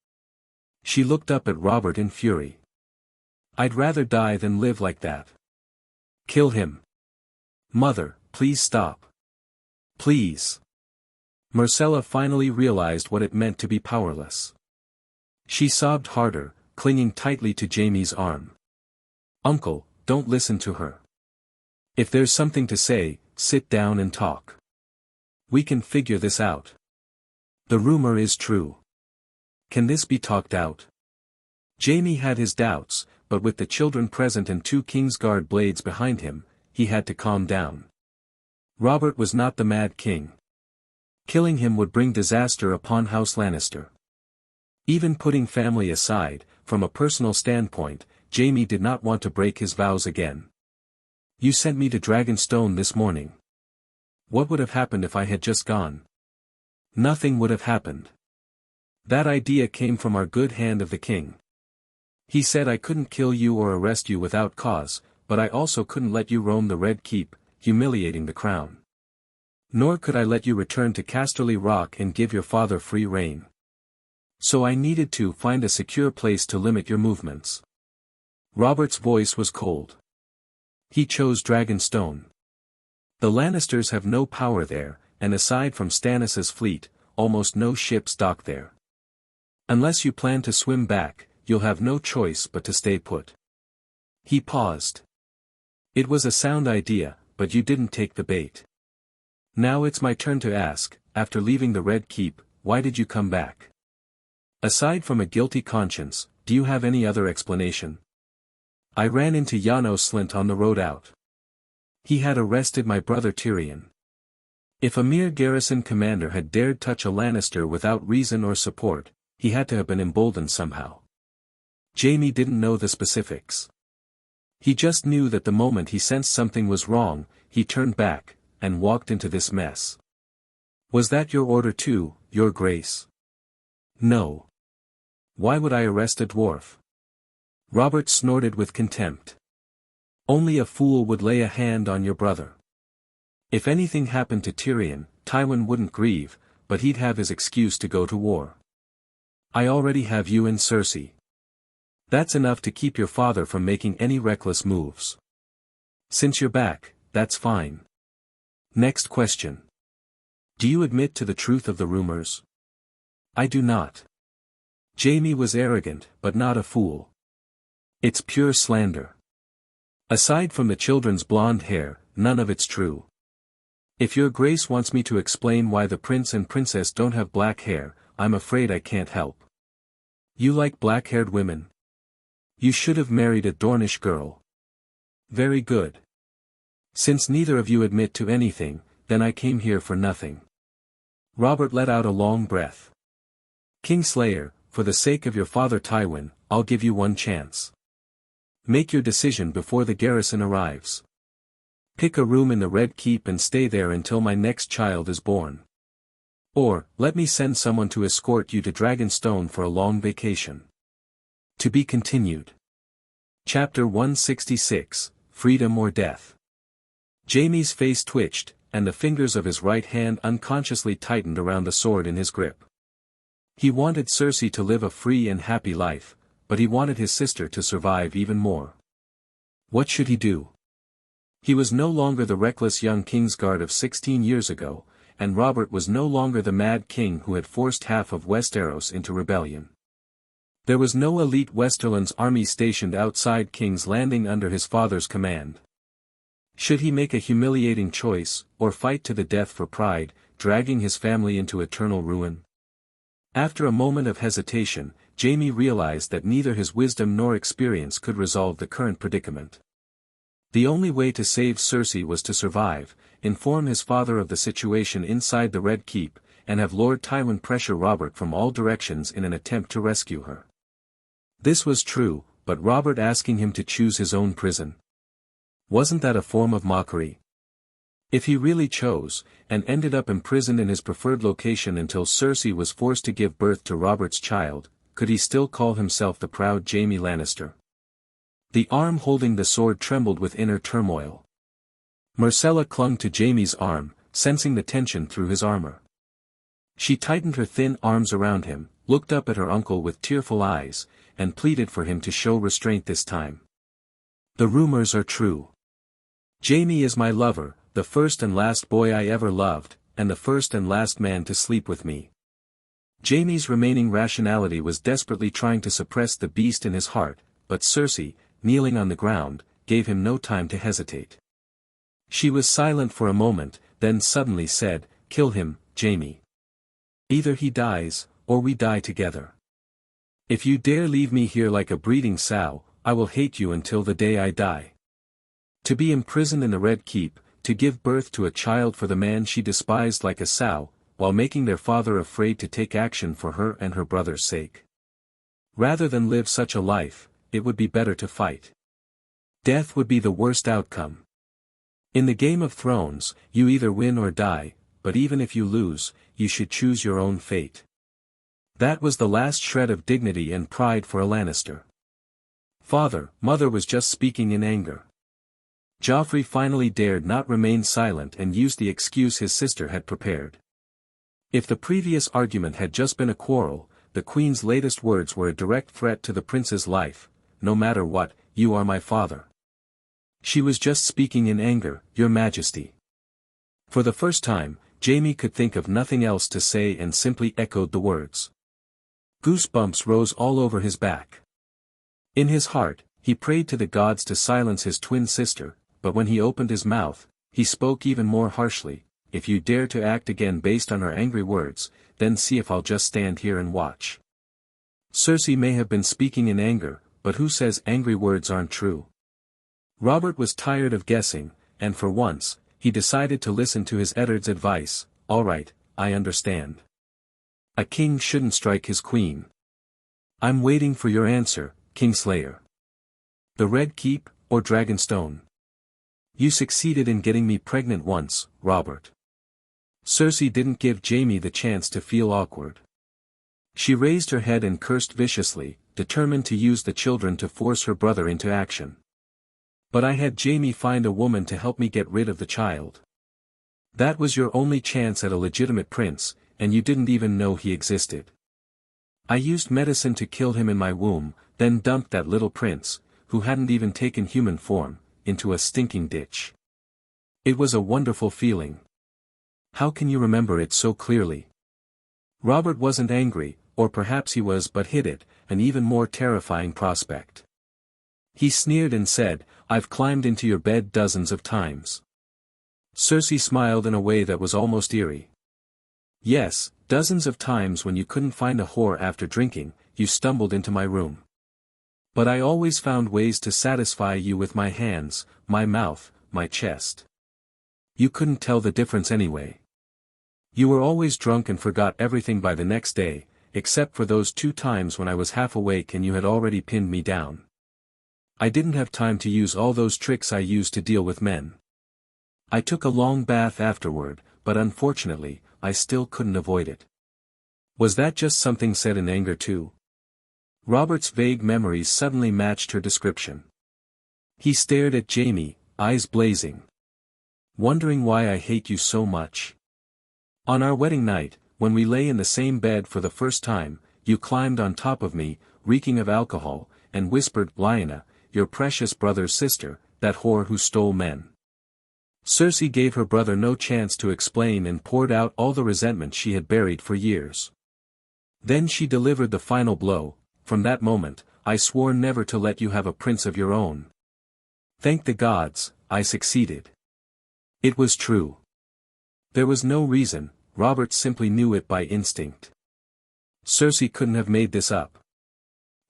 A: She looked up at Robert in fury. I'd rather die than live like that. Kill him. Mother, please stop. Please. Myrcella finally realized what it meant to be powerless. She sobbed harder, clinging tightly to Jaime's arm. Uncle, don't listen to her. If there's something to say, sit down and talk. We can figure this out. The rumor is true. Can this be talked out? Jaime had his doubts, but with the children present and 2 Kingsguard blades behind him, he had to calm down. Robert was not the Mad King. Killing him would bring disaster upon House Lannister. Even putting family aside, from a personal standpoint, Jaime did not want to break his vows again. You sent me to Dragonstone this morning. What would have happened if I had just gone? Nothing would have happened. That idea came from our good hand of the king. He said I couldn't kill you or arrest you without cause, but I also couldn't let you roam the Red Keep, humiliating the crown. Nor could I let you return to Casterly Rock and give your father free rein. So I needed to find a secure place to limit your movements. Robert's voice was cold. He chose Dragonstone. The Lannisters have no power there, and aside from Stannis's fleet, almost no ships dock there. Unless you plan to swim back, you'll have no choice but to stay put. He paused. It was a sound idea, but you didn't take the bait. Now it's my turn to ask, after leaving the Red Keep, why did you come back? Aside from a guilty conscience, do you have any other explanation? I ran into Janos Slint on the road out. He had arrested my brother Tyrion. If a mere garrison commander had dared touch a Lannister without reason or support, he had to have been emboldened somehow. Jaime didn't know the specifics. He just knew that the moment he sensed something was wrong, he turned back, and walked into this mess. Was that your order too, Your Grace? No. Why would I arrest a dwarf? Robert snorted with contempt. Only a fool would lay a hand on your brother. If anything happened to Tyrion, Tywin wouldn't grieve, but he'd have his excuse to go to war. I already have you and Cersei. That's enough to keep your father from making any reckless moves. Since you're back, that's fine. Next question. Do you admit to the truth of the rumors? I do not. Jaime was arrogant, but not a fool. It's pure slander. Aside from the children's blonde hair, none of it's true. If your grace wants me to explain why the prince and princess don't have black hair, I'm afraid I can't help. You like black-haired women? You should have married a Dornish girl. Very good. Since neither of you admit to anything, then I came here for nothing. Robert let out a long breath. Kingslayer, for the sake of your father Tywin, I'll give you one chance. Make your decision before the garrison arrives. Pick a room in the Red Keep and stay there until my next child is born. Or, let me send someone to escort you to Dragonstone for a long vacation. To be continued. Chapter 166, Freedom or Death. Jaime's face twitched, and the fingers of his right hand unconsciously tightened around the sword in his grip. He wanted Cersei to live a free and happy life, but he wanted his sister to survive even more. What should he do? He was no longer the reckless young Kingsguard of 16 years ago, and Robert was no longer the mad king who had forced half of Westeros into rebellion. There was no elite Westerland's army stationed outside King's Landing under his father's command. Should he make a humiliating choice, or fight to the death for pride, dragging his family into eternal ruin? After a moment of hesitation, Jaime realized that neither his wisdom nor experience could resolve the current predicament. The only way to save Cersei was to survive, inform his father of the situation inside the Red Keep, and have Lord Tywin pressure Robert from all directions in an attempt to rescue her. This was true, but Robert asking him to choose his own prison. Wasn't that a form of mockery? If he really chose, and ended up imprisoned in his preferred location until Cersei was forced to give birth to Robert's child, could he still call himself the proud Jaime Lannister? The arm holding the sword trembled with inner turmoil. Myrcella clung to Jaime's arm, sensing the tension through his armor. She tightened her thin arms around him, looked up at her uncle with tearful eyes, and pleaded for him to show restraint this time. The rumors are true. Jaime is my lover, the first and last boy I ever loved, and the first and last man to sleep with me. Jaime's remaining rationality was desperately trying to suppress the beast in his heart, but Cersei, kneeling on the ground, gave him no time to hesitate. She was silent for a moment, then suddenly said, "Kill him, Jaime. Either he dies, or we die together." If you dare leave me here like a breeding sow, I will hate you until the day I die. To be imprisoned in the Red Keep, to give birth to a child for the man she despised like a sow, while making their father afraid to take action for her and her brother's sake. Rather than live such a life, it would be better to fight. Death would be the worst outcome. In the Game of Thrones, you either win or die, but even if you lose, you should choose your own fate. That was the last shred of dignity and pride for a Lannister. Mother was just speaking in anger. Joffrey finally dared not remain silent and used the excuse his sister had prepared. If the previous argument had just been a quarrel, the Queen's latest words were a direct threat to the prince's life. No matter what, you are my father. She was just speaking in anger, Your Majesty. For the first time, Jaime could think of nothing else to say and simply echoed the words. Goosebumps rose all over his back. In his heart, he prayed to the gods to silence his twin sister, but when he opened his mouth, he spoke even more harshly. If you dare to act again based on her angry words, then see if I'll just stand here and watch. Cersei may have been speaking in anger, but who says angry words aren't true? Robert was tired of guessing, and for once, he decided to listen to his Eddard's advice. All right, I understand. A king shouldn't strike his queen. I'm waiting for your answer, Kingslayer. The Red Keep, or Dragonstone? You succeeded in getting me pregnant once, Robert. Cersei didn't give Jaime the chance to feel awkward. She raised her head and cursed viciously, determined to use the children to force her brother into action. But I had Jaime find a woman to help me get rid of the child. That was your only chance at a legitimate prince, and you didn't even know he existed. I used medicine to kill him in my womb, then dumped that little prince, who hadn't even taken human form, into a stinking ditch. It was a wonderful feeling. How can you remember it so clearly? Robert wasn't angry, or perhaps he was, but hid it, an even more terrifying prospect. He sneered and said, I've climbed into your bed dozens of times. Cersei smiled in a way that was almost eerie. Yes, dozens of times when you couldn't find a whore after drinking, you stumbled into my room. But I always found ways to satisfy you with my hands, my mouth, my chest. You couldn't tell the difference anyway. You were always drunk and forgot everything by the next day, except for those 2 times when I was half awake and you had already pinned me down. I didn't have time to use all those tricks I used to deal with men. I took a long bath afterward, but unfortunately, I still couldn't avoid it. Was that just something said in anger too? Robert's vague memories suddenly matched her description. He stared at Jaime, eyes blazing. Wondering why I hate you so much. On our wedding night, when we lay in the same bed for the first time, you climbed on top of me, reeking of alcohol, and whispered, Lyanna, your precious brother's sister, that whore who stole men. Cersei gave her brother no chance to explain and poured out all the resentment she had buried for years. Then she delivered the final blow. From that moment, I swore never to let you have a prince of your own. Thank the gods, I succeeded. It was true. There was no reason, Robert simply knew it by instinct. Cersei couldn't have made this up.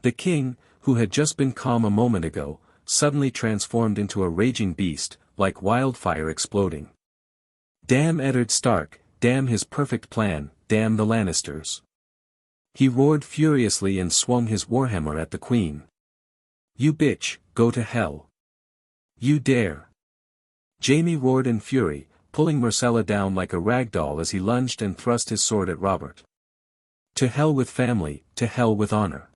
A: The king, who had just been calm a moment ago, suddenly transformed into a raging beast, like wildfire exploding. Damn Eddard Stark, damn his perfect plan, damn the Lannisters. He roared furiously and swung his warhammer at the queen. You bitch, go to hell. You dare. Jaime roared in fury, pulling Myrcella down like a rag doll as he lunged and thrust his sword at Robert. To hell with family, to hell with honor.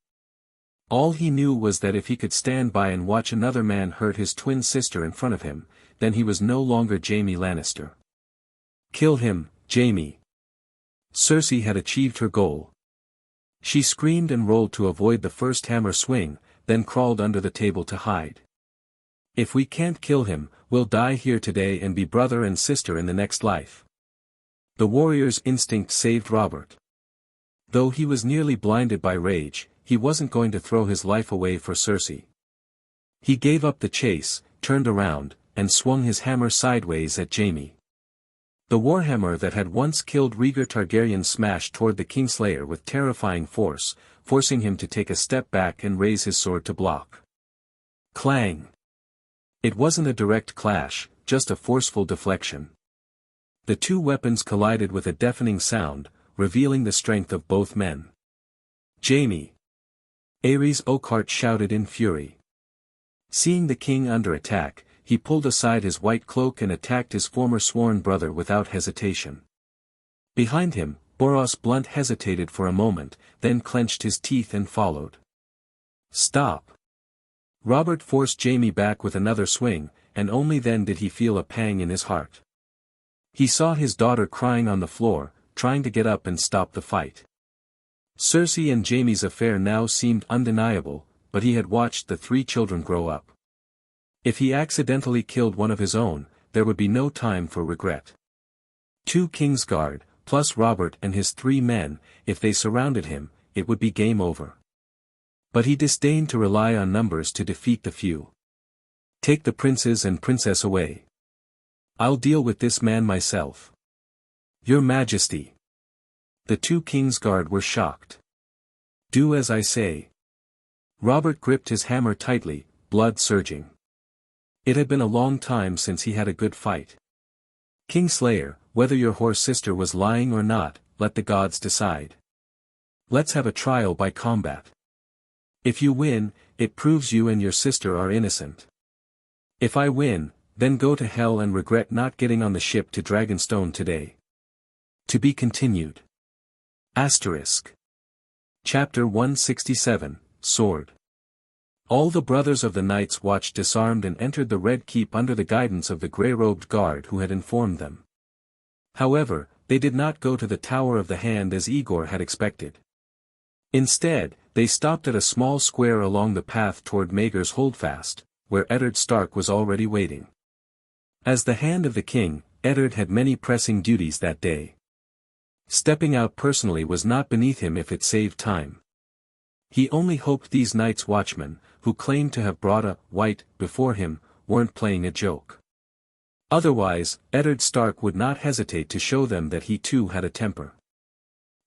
A: All he knew was that if he could stand by and watch another man hurt his twin sister in front of him, then he was no longer Jaime Lannister. Kill him, Jaime. Cersei had achieved her goal. She screamed and rolled to avoid the first hammer swing, then crawled under the table to hide. If we can't kill him, we'll die here today and be brother and sister in the next life. The warrior's instinct saved Robert. Though he was nearly blinded by rage, he wasn't going to throw his life away for Cersei. He gave up the chase, turned around, and swung his hammer sideways at Jaime. The warhammer that had once killed Rhaegar Targaryen smashed toward the Kingslayer with terrifying force, forcing him to take a step back and raise his sword to block. Clang! It wasn't a direct clash, just a forceful deflection. The two weapons collided with a deafening sound, revealing the strength of both men. Jaime! Aerys Oakheart shouted in fury. Seeing the king under attack, he pulled aside his white cloak and attacked his former sworn brother without hesitation. Behind him, Boros Blunt hesitated for a moment, then clenched his teeth and followed. Stop! Robert forced Jaime back with another swing, and only then did he feel a pang in his heart. He saw his daughter crying on the floor, trying to get up and stop the fight. Cersei and Jaime's affair now seemed undeniable, but he had watched the three children grow up. If he accidentally killed one of his own, there would be no time for regret. 2 Kingsguard, plus Robert and his 3 men, if they surrounded him, it would be game over. But he disdained to rely on numbers to defeat the few. Take the princes and princess away. I'll deal with this man myself. Your Majesty. The 2 Kingsguard were shocked. Do as I say. Robert gripped his hammer tightly, blood surging. It had been a long time since he had a good fight. Kingslayer, whether your whore sister was lying or not, let the gods decide. Let's have a trial by combat. If you win, it proves you and your sister are innocent. If I win, then go to hell and regret not getting on the ship to Dragonstone today. To be continued. Asterisk. Chapter 167, Sword. All the brothers of the Night's Watch disarmed and entered the Red Keep under the guidance of the grey-robed guard who had informed them. However, they did not go to the Tower of the Hand as Aegor had expected. Instead, they stopped at a small square along the path toward Maegor's Holdfast, where Eddard Stark was already waiting. As the Hand of the King, Eddard had many pressing duties that day. Stepping out personally was not beneath him if it saved time. He only hoped these Night's Watchmen, who claimed to have brought a white before him, weren't playing a joke. Otherwise, Eddard Stark would not hesitate to show them that he too had a temper.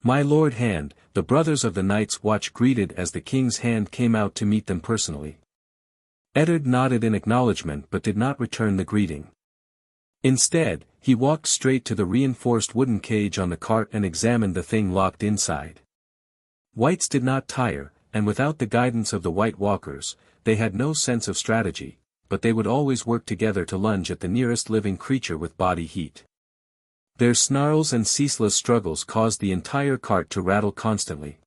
A: My Lord Hand, the brothers of the Night's Watch greeted as the King's Hand came out to meet them personally. Eddard nodded in acknowledgement but did not return the greeting. Instead, he walked straight to the reinforced wooden cage on the cart and examined the thing locked inside. Whites did not tire, and without the guidance of the White Walkers, they had no sense of strategy, but they would always work together to lunge at the nearest living creature with body heat. Their snarls and ceaseless struggles caused the entire cart to rattle constantly.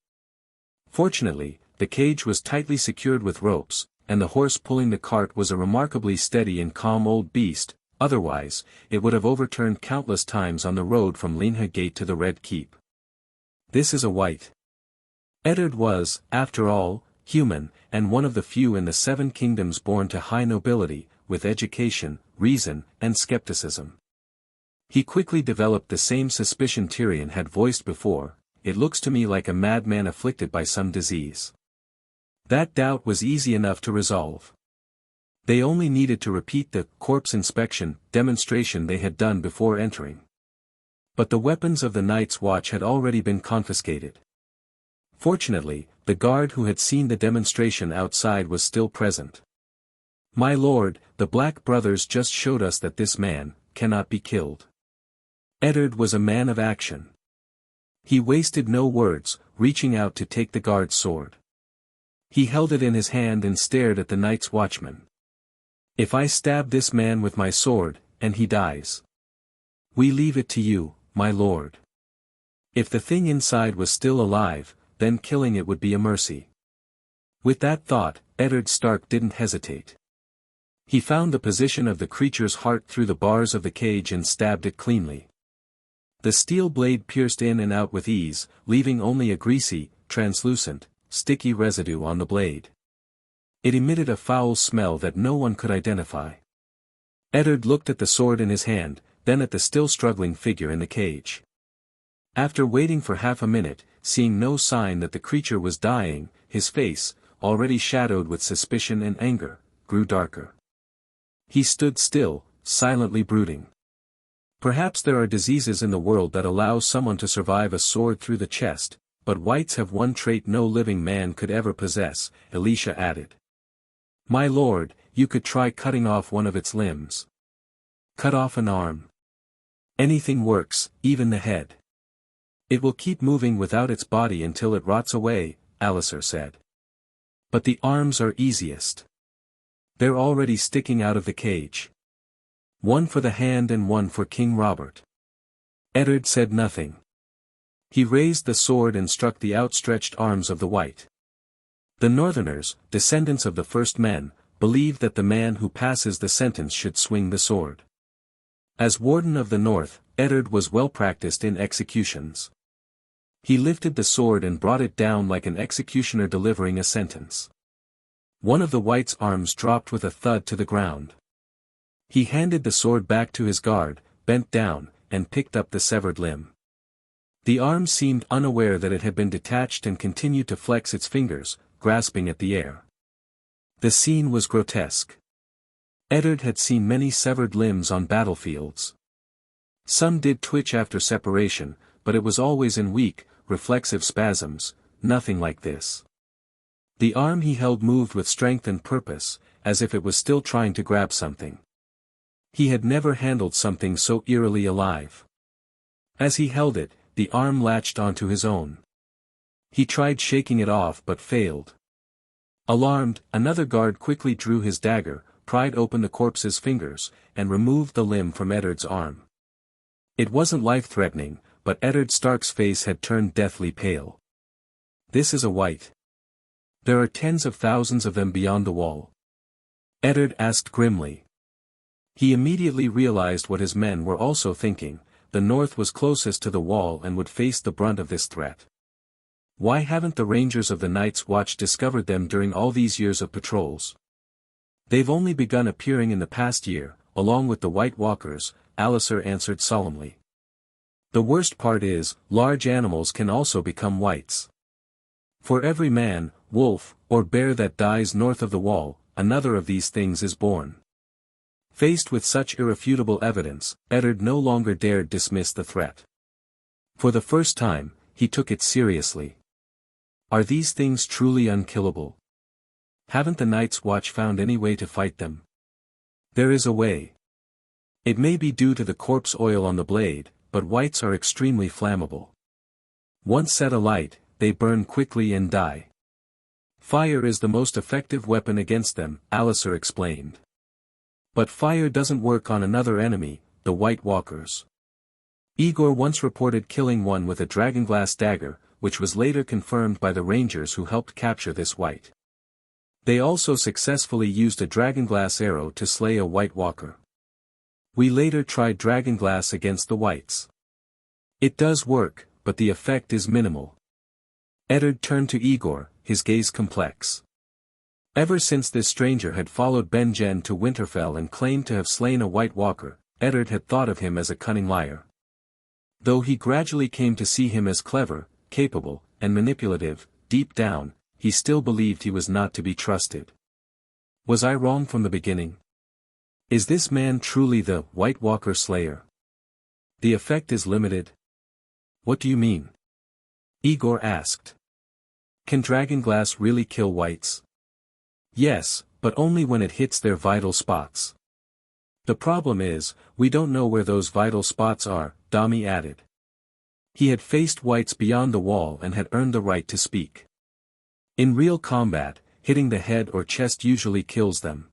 A: Fortunately, the cage was tightly secured with ropes, and the horse pulling the cart was a remarkably steady and calm old beast, otherwise, it would have overturned countless times on the road from Linha Gate to the Red Keep. This is a white. Eddard was, after all, human, and one of the few in the 7 kingdoms born to high nobility, with education, reason, and skepticism. He quickly developed the same suspicion Tyrion had voiced before: it looks to me like a madman afflicted by some disease. That doubt was easy enough to resolve. They only needed to repeat the corpse inspection demonstration they had done before entering. But the weapons of the Night's Watch had already been confiscated. Fortunately, the guard who had seen the demonstration outside was still present. My lord, the Black Brothers just showed us that this man cannot be killed. Eddard was a man of action. He wasted no words, reaching out to take the guard's sword. He held it in his hand and stared at the Night's Watchman. If I stab this man with my sword, and he dies, we leave it to you, my lord. If the thing inside was still alive, then killing it would be a mercy. With that thought, Eddard Stark didn't hesitate. He found the position of the creature's heart through the bars of the cage and stabbed it cleanly. The steel blade pierced in and out with ease, leaving only a greasy, translucent, sticky residue on the blade. It emitted a foul smell that no one could identify. Eddard looked at the sword in his hand, then at the still struggling figure in the cage. After waiting for half a minute, seeing no sign that the creature was dying, his face, already shadowed with suspicion and anger, grew darker. He stood still, silently brooding. Perhaps there are diseases in the world that allow someone to survive a sword through the chest, but whites have one trait no living man could ever possess, Elisha added. My lord, you could try cutting off one of its limbs. Cut off an arm. Anything works, even the head. It will keep moving without its body until it rots away, Alistair said. But the arms are easiest. They're already sticking out of the cage. One for the hand and one for King Robert. Eddard said nothing. He raised the sword and struck the outstretched arms of the white. The Northerners, descendants of the first men, believe that the man who passes the sentence should swing the sword. As Warden of the North, Eddard was well practiced in executions. He lifted the sword and brought it down like an executioner delivering a sentence. One of the white's arms dropped with a thud to the ground. He handed the sword back to his guard, bent down, and picked up the severed limb. The arm seemed unaware that it had been detached and continued to flex its fingers, grasping at the air. The scene was grotesque. Eddard had seen many severed limbs on battlefields. Some did twitch after separation, but it was always in weak, reflexive spasms, nothing like this. The arm he held moved with strength and purpose, as if it was still trying to grab something. He had never handled something so eerily alive. As he held it, the arm latched onto his own. He tried shaking it off but failed. Alarmed, another guard quickly drew his dagger, pried open the corpse's fingers, and removed the limb from Eddard's arm. It wasn't life-threatening, but Eddard Stark's face had turned deathly pale. This is a white. There are tens of thousands of them beyond the wall. Eddard asked grimly. He immediately realized what his men were also thinking: the North was closest to the wall and would face the brunt of this threat. Why haven't the Rangers of the Night's Watch discovered them during all these years of patrols? They've only begun appearing in the past year, along with the White Walkers, Alistair answered solemnly. The worst part is, large animals can also become whites. For every man, wolf, or bear that dies north of the wall, another of these things is born. Faced with such irrefutable evidence, Eddard no longer dared dismiss the threat. For the first time, he took it seriously. Are these things truly unkillable? Haven't the Night's Watch found any way to fight them? There is a way. It may be due to the corpse oil on the blade, but whites are extremely flammable. Once set alight, they burn quickly and die. Fire is the most effective weapon against them, Alistair explained. But fire doesn't work on another enemy, the White Walkers. Aegor once reported killing one with a dragonglass dagger, which was later confirmed by the Rangers who helped capture this white. They also successfully used a dragonglass arrow to slay a White Walker. We later tried dragonglass against the whites. It does work, but the effect is minimal. Eddard turned to Aegor, his gaze complex. Ever since this stranger had followed Ben-Jen to Winterfell and claimed to have slain a White Walker, Eddard had thought of him as a cunning liar. Though he gradually came to see him as clever, capable, and manipulative, deep down, he still believed he was not to be trusted. Was I wrong from the beginning? Is this man truly the White Walker Slayer? The effect is limited. What do you mean? Aegor asked. Can dragonglass really kill whites? Yes, but only when it hits their vital spots. The problem is, we don't know where those vital spots are, Dami added. He had faced whites beyond the wall and had earned the right to speak. In real combat, hitting the head or chest usually kills them.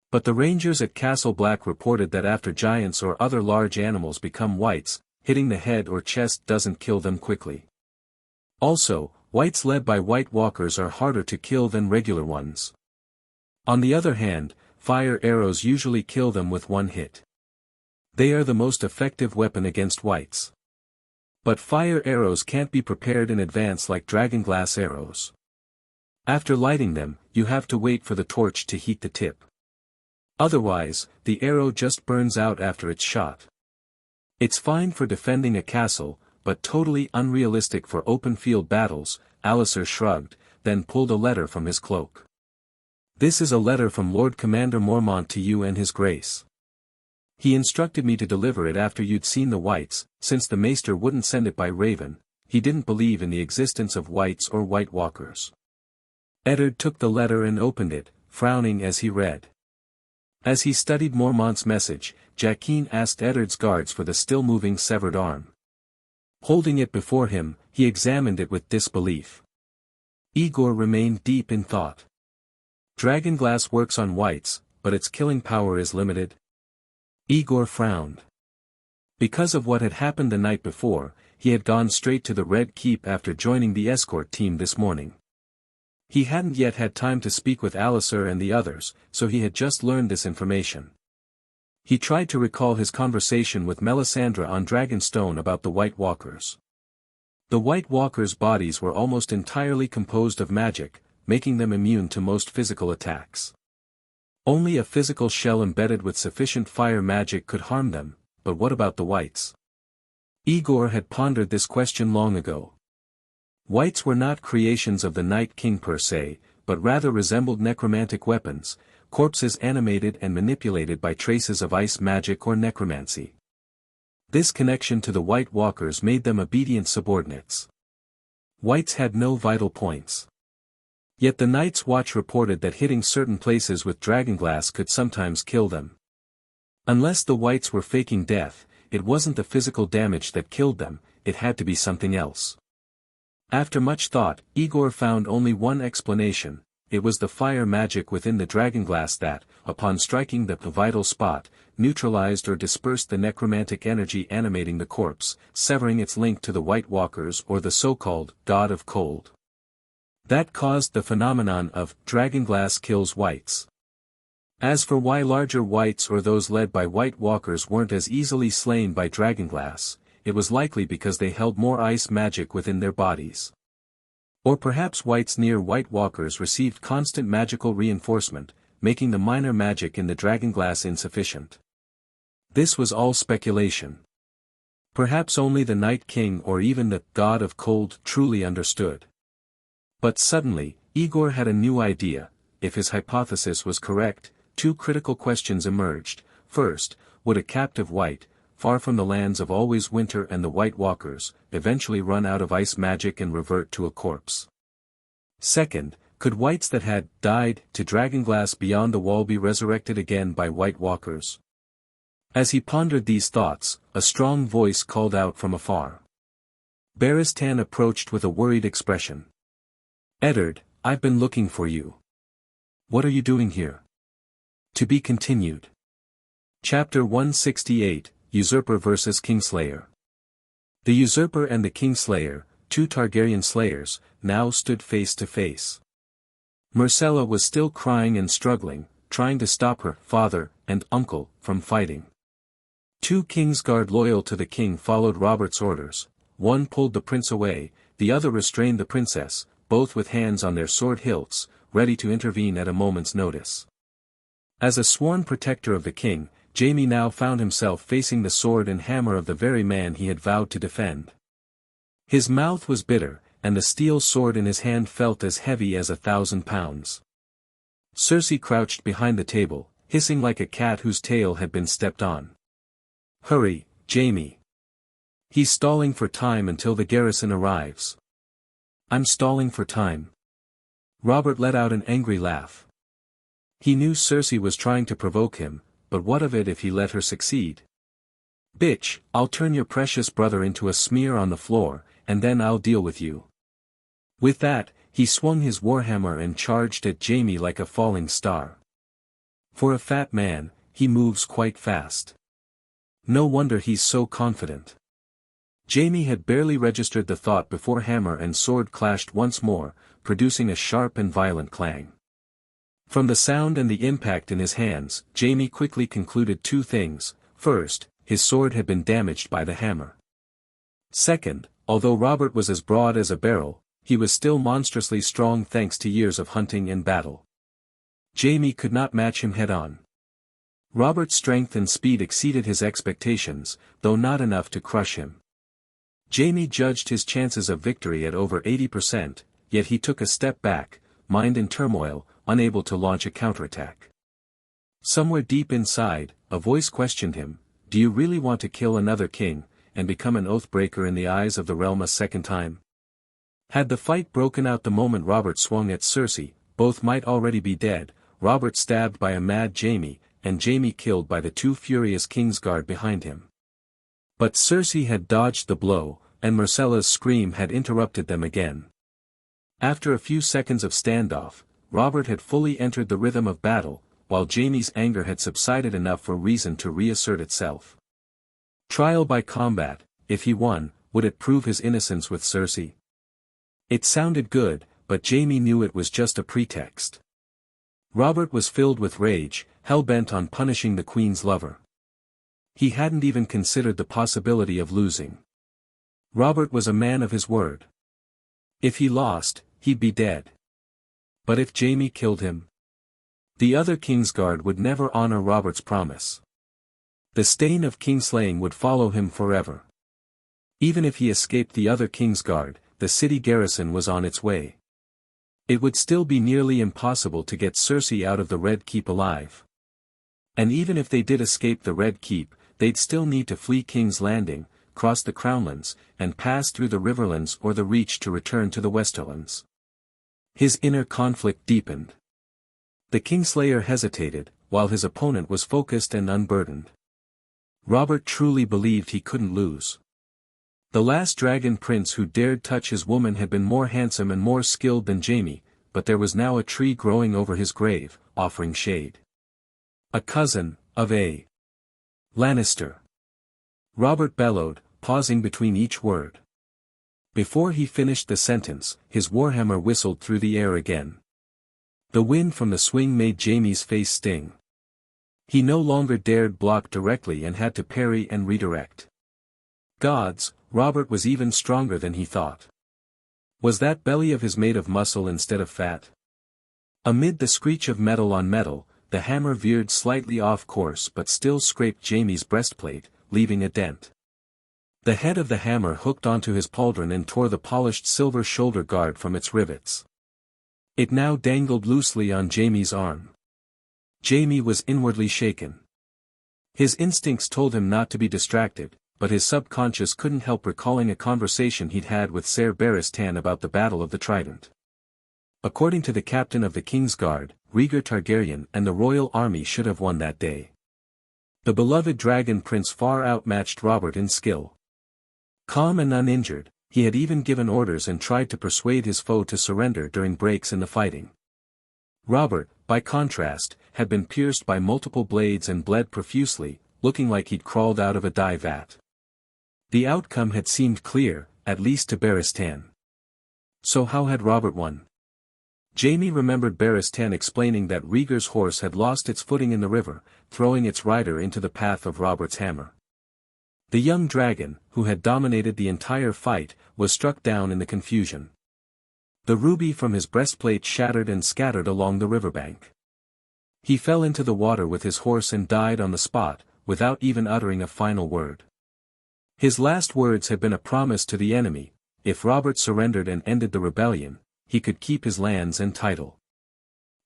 A: But the Rangers at Castle Black reported that after giants or other large animals become whites, hitting the head or chest doesn't kill them quickly. Also, whites led by White Walkers are harder to kill than regular ones. On the other hand, fire arrows usually kill them with one hit. They are the most effective weapon against whites. But fire arrows can't be prepared in advance like dragonglass arrows. After lighting them, you have to wait for the torch to heat the tip. Otherwise, the arrow just burns out after it's shot. It's fine for defending a castle, but totally unrealistic for open field battles, Alistair shrugged, then pulled a letter from his cloak. This is a letter from Lord Commander Mormont to you and his grace. He instructed me to deliver it after you'd seen the whites, since the maester wouldn't send it by raven. He didn't believe in the existence of whites or white walkers. Eddard took the letter and opened it, frowning as he read. As he studied Mormont's message, Jaqen asked Eddard's guards for the still-moving severed arm. Holding it before him, he examined it with disbelief. Aegor remained deep in thought. Dragonglass works on whites, but its killing power is limited. Aegor frowned. Because of what had happened the night before, he had gone straight to the Red Keep after joining the escort team this morning. He hadn't yet had time to speak with Alliser and the others, so he had just learned this information. He tried to recall his conversation with Melisandre on Dragonstone about the White Walkers. The White Walkers' bodies were almost entirely composed of magic, making them immune to most physical attacks. Only a physical shell embedded with sufficient fire magic could harm them, but what about the whites? Aegor had pondered this question long ago. Whites were not creations of the Night King per se, but rather resembled necromantic weapons, corpses animated and manipulated by traces of ice magic or necromancy. This connection to the White Walkers made them obedient subordinates. Whites had no vital points. Yet the Night's Watch reported that hitting certain places with dragonglass could sometimes kill them. Unless the whites were faking death, it wasn't the physical damage that killed them, it had to be something else. After much thought, Aegor found only one explanation: it was the fire magic within the dragonglass that, upon striking the vital spot, neutralized or dispersed the necromantic energy animating the corpse, severing its link to the White Walkers or the so-called God of Cold. That caused the phenomenon of dragonglass kills whites. As for why larger whites or those led by White Walkers weren't as easily slain by dragonglass, it was likely because they held more ice magic within their bodies. Or perhaps whites near White Walkers received constant magical reinforcement, making the minor magic in the dragonglass insufficient. This was all speculation. Perhaps only the Night King or even the God of Cold truly understood. But suddenly, Aegor had a new idea. If his hypothesis was correct, two critical questions emerged. First, would a captive white, far from the lands of Always Winter and the White Walkers, eventually run out of ice magic and revert to a corpse? Second, could whites that had died to dragonglass beyond the wall be resurrected again by White Walkers? As he pondered these thoughts, a strong voice called out from afar. Barristan approached with a worried expression. Eddard, I've been looking for you. What are you doing here? To be continued. Chapter 168, Usurper vs. Kingslayer. The Usurper and the Kingslayer, two Targaryen slayers, now stood face to face. Myrcella was still crying and struggling, trying to stop her father and uncle from fighting. Two Kingsguard loyal to the king followed Robert's orders. One pulled the prince away, the other restrained the princess, both with hands on their sword hilts, ready to intervene at a moment's notice. As a sworn protector of the king, Jaime now found himself facing the sword and hammer of the very man he had vowed to defend. His mouth was bitter, and the steel sword in his hand felt as heavy as 1,000 pounds. Cersei crouched behind the table, hissing like a cat whose tail had been stepped on. Hurry, Jaime. He's stalling for time until the garrison arrives. I'm stalling for time. Robert let out an angry laugh. He knew Cersei was trying to provoke him, but what of it if he let her succeed? Bitch, I'll turn your precious brother into a smear on the floor, and then I'll deal with you. With that, he swung his warhammer and charged at Jaime like a falling star. For a fat man, he moves quite fast. No wonder he's so confident. Jaime had barely registered the thought before hammer and sword clashed once more, producing a sharp and violent clang. From the sound and the impact in his hands, Jaime quickly concluded two things. First, his sword had been damaged by the hammer. Second, although Robert was as broad as a barrel, he was still monstrously strong thanks to years of hunting and battle. Jaime could not match him head-on. Robert's strength and speed exceeded his expectations, though not enough to crush him. Jaime judged his chances of victory at over 80%, yet he took a step back, mind in turmoil, unable to launch a counterattack. Somewhere deep inside, a voice questioned him, "Do you really want to kill another king, and become an oath-breaker in the eyes of the realm a second time?" Had the fight broken out the moment Robert swung at Cersei, both might already be dead, Robert stabbed by a mad Jaime, and Jaime killed by the two furious Kingsguard behind him. But Cersei had dodged the blow, and Myrcella's scream had interrupted them again. After a few seconds of standoff, Robert had fully entered the rhythm of battle, while Jaime's anger had subsided enough for reason to reassert itself. Trial by combat, if he won, would it prove his innocence with Cersei? It sounded good, but Jaime knew it was just a pretext. Robert was filled with rage, hell-bent on punishing the Queen's lover. He hadn't even considered the possibility of losing. Robert was a man of his word. If he lost, he'd be dead. But if Jaime killed him? The other Kingsguard would never honor Robert's promise. The stain of kingslaying would follow him forever. Even if he escaped the other Kingsguard, the city garrison was on its way. It would still be nearly impossible to get Cersei out of the Red Keep alive. And even if they did escape the Red Keep, they'd still need to flee King's Landing, cross the Crownlands, and pass through the Riverlands or the Reach to return to the Westerlands. His inner conflict deepened. The Kingslayer hesitated, while his opponent was focused and unburdened. Robert truly believed he couldn't lose. The last dragon prince who dared touch his woman had been more handsome and more skilled than Jaime, but there was now a tree growing over his grave, offering shade. A cousin, of a Lannister. Robert bellowed, pausing between each word. Before he finished the sentence, his warhammer whistled through the air again. The wind from the swing made Jaime's face sting. He no longer dared block directly and had to parry and redirect. Gods, Robert was even stronger than he thought. Was that belly of his made of muscle instead of fat? Amid the screech of metal on metal, the hammer veered slightly off course but still scraped Jaime's breastplate, leaving a dent. The head of the hammer hooked onto his pauldron and tore the polished silver shoulder guard from its rivets. It now dangled loosely on Jaime's arm. Jaime was inwardly shaken. His instincts told him not to be distracted, but his subconscious couldn't help recalling a conversation he'd had with Ser Barristan about the Battle of the Trident. According to the captain of the Kingsguard, Rhaegar Targaryen and the royal army should have won that day. The beloved dragon prince far outmatched Robert in skill. Calm and uninjured, he had even given orders and tried to persuade his foe to surrender during breaks in the fighting. Robert, by contrast, had been pierced by multiple blades and bled profusely, looking like he'd crawled out of a dye vat. The outcome had seemed clear, at least to Barristan. So how had Robert won? Jaime remembered Barristan explaining that Rhaegar's horse had lost its footing in the river, throwing its rider into the path of Robert's hammer. The young dragon, who had dominated the entire fight, was struck down in the confusion. The ruby from his breastplate shattered and scattered along the riverbank. He fell into the water with his horse and died on the spot, without even uttering a final word. His last words had been a promise to the enemy: if Robert surrendered and ended the rebellion, he could keep his lands and title.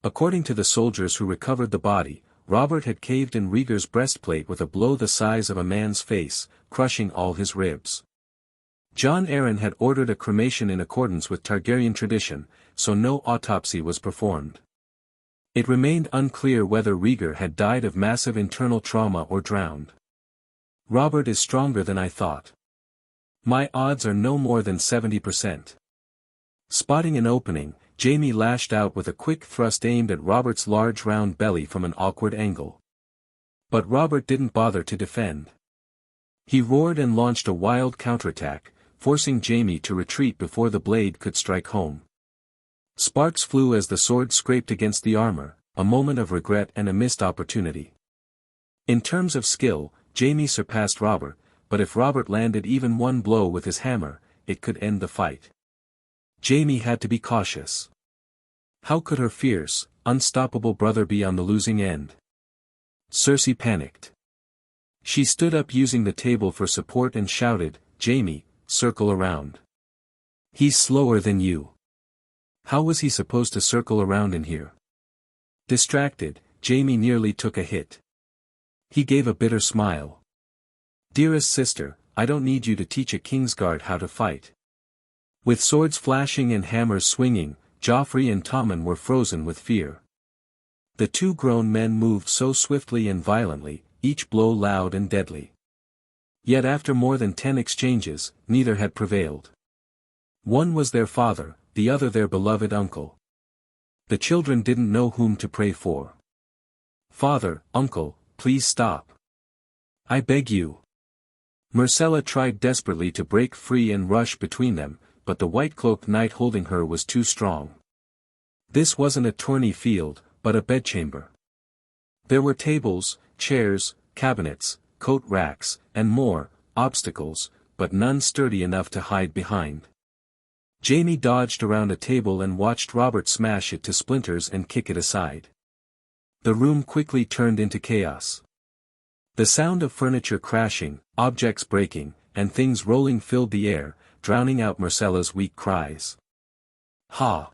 A: According to the soldiers who recovered the body, Robert had caved in Rhaegar's breastplate with a blow the size of a man's face, crushing all his ribs. Jon Arryn had ordered a cremation in accordance with Targaryen tradition, so no autopsy was performed. It remained unclear whether Rhaegar had died of massive internal trauma or drowned. Robert is stronger than I thought. My odds are no more than 70%. Spotting an opening, Jaime lashed out with a quick thrust aimed at Robert's large round belly from an awkward angle. But Robert didn't bother to defend. He roared and launched a wild counterattack, forcing Jaime to retreat before the blade could strike home. Sparks flew as the sword scraped against the armor, a moment of regret and a missed opportunity. In terms of skill, Jaime surpassed Robert, but if Robert landed even one blow with his hammer, it could end the fight. Jaime had to be cautious. How could her fierce, unstoppable brother be on the losing end? Cersei panicked. She stood up using the table for support and shouted, "Jaime, circle around. He's slower than you." How was he supposed to circle around in here? Distracted, Jaime nearly took a hit. He gave a bitter smile. "Dearest sister, I don't need you to teach a Kingsguard how to fight." With swords flashing and hammers swinging, Joffrey and Tommen were frozen with fear. The two grown men moved so swiftly and violently, each blow loud and deadly. Yet after more than 10 exchanges, neither had prevailed. One was their father, the other their beloved uncle. The children didn't know whom to pray for. "Father, uncle, please stop. I beg you." Myrcella tried desperately to break free and rush between them, but the white-cloaked knight holding her was too strong. This wasn't a tourney field, but a bedchamber. There were tables, chairs, cabinets, coat racks, and more, obstacles, but none sturdy enough to hide behind. Jaime dodged around a table and watched Robert smash it to splinters and kick it aside. The room quickly turned into chaos. The sound of furniture crashing, objects breaking, and things rolling filled the air, drowning out Myrcella's weak cries. "Ha!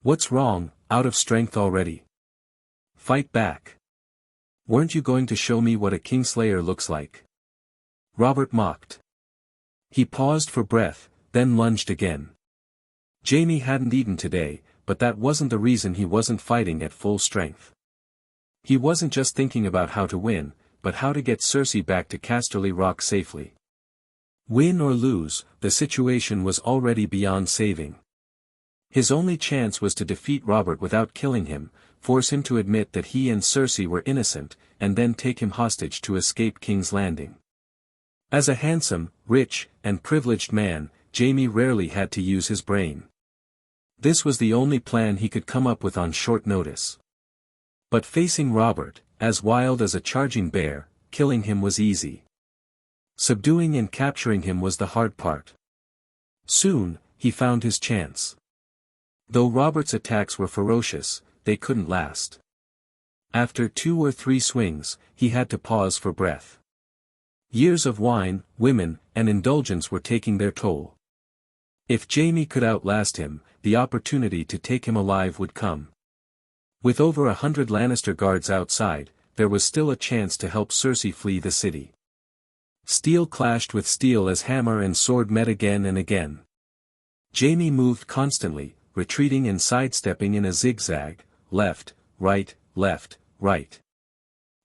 A: What's wrong, out of strength already? Fight back. Weren't you going to show me what a Kingslayer looks like?" Robert mocked. He paused for breath, then lunged again. Jaime hadn't eaten today, but that wasn't the reason he wasn't fighting at full strength. He wasn't just thinking about how to win, but how to get Cersei back to Casterly Rock safely. Win or lose, the situation was already beyond saving. His only chance was to defeat Robert without killing him, force him to admit that he and Cersei were innocent, and then take him hostage to escape King's Landing. As a handsome, rich, and privileged man, Jaime rarely had to use his brain. This was the only plan he could come up with on short notice. But facing Robert, as wild as a charging bear, killing him was easy. Subduing and capturing him was the hard part. Soon, he found his chance. Though Robert's attacks were ferocious, they couldn't last. After 2 or 3 swings, he had to pause for breath. Years of wine, women, and indulgence were taking their toll. If Jaime could outlast him, the opportunity to take him alive would come. With over 100 Lannister guards outside, there was still a chance to help Cersei flee the city. Steel clashed with steel as hammer and sword met again and again. Jaime moved constantly, retreating and sidestepping in a zigzag, left, right.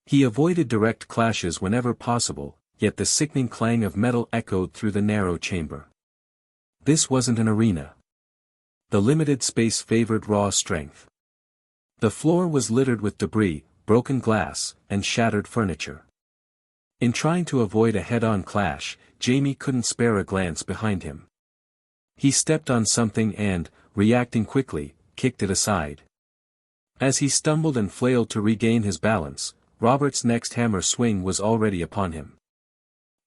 A: He avoided direct clashes whenever possible, yet the sickening clang of metal echoed through the narrow chamber. This wasn't an arena. The limited space favored raw strength. The floor was littered with debris, broken glass, and shattered furniture. In trying to avoid a head-on clash, Jaime couldn't spare a glance behind him. He stepped on something and, reacting quickly, kicked it aside. As he stumbled and flailed to regain his balance, Robert's next hammer swing was already upon him.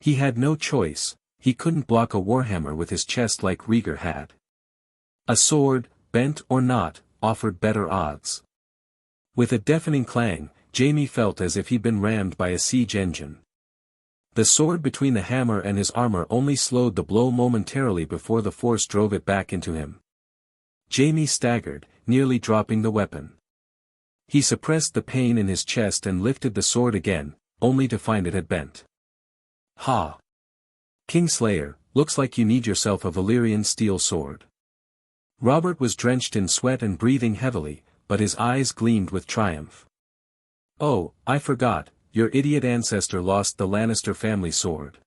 A: He had no choice, he couldn't block a warhammer with his chest like Rhaegar had. A sword, bent or not, offered better odds. With a deafening clang, Jaime felt as if he'd been rammed by a siege engine. The sword between the hammer and his armor only slowed the blow momentarily before the force drove it back into him. Jaime staggered, nearly dropping the weapon. He suppressed the pain in his chest and lifted the sword again, only to find it had bent. "Ha! Kingslayer, looks like you need yourself a Valyrian steel sword." Robert was drenched in sweat and breathing heavily, but his eyes gleamed with triumph. "Oh, I forgot, your idiot ancestor lost the Lannister family sword.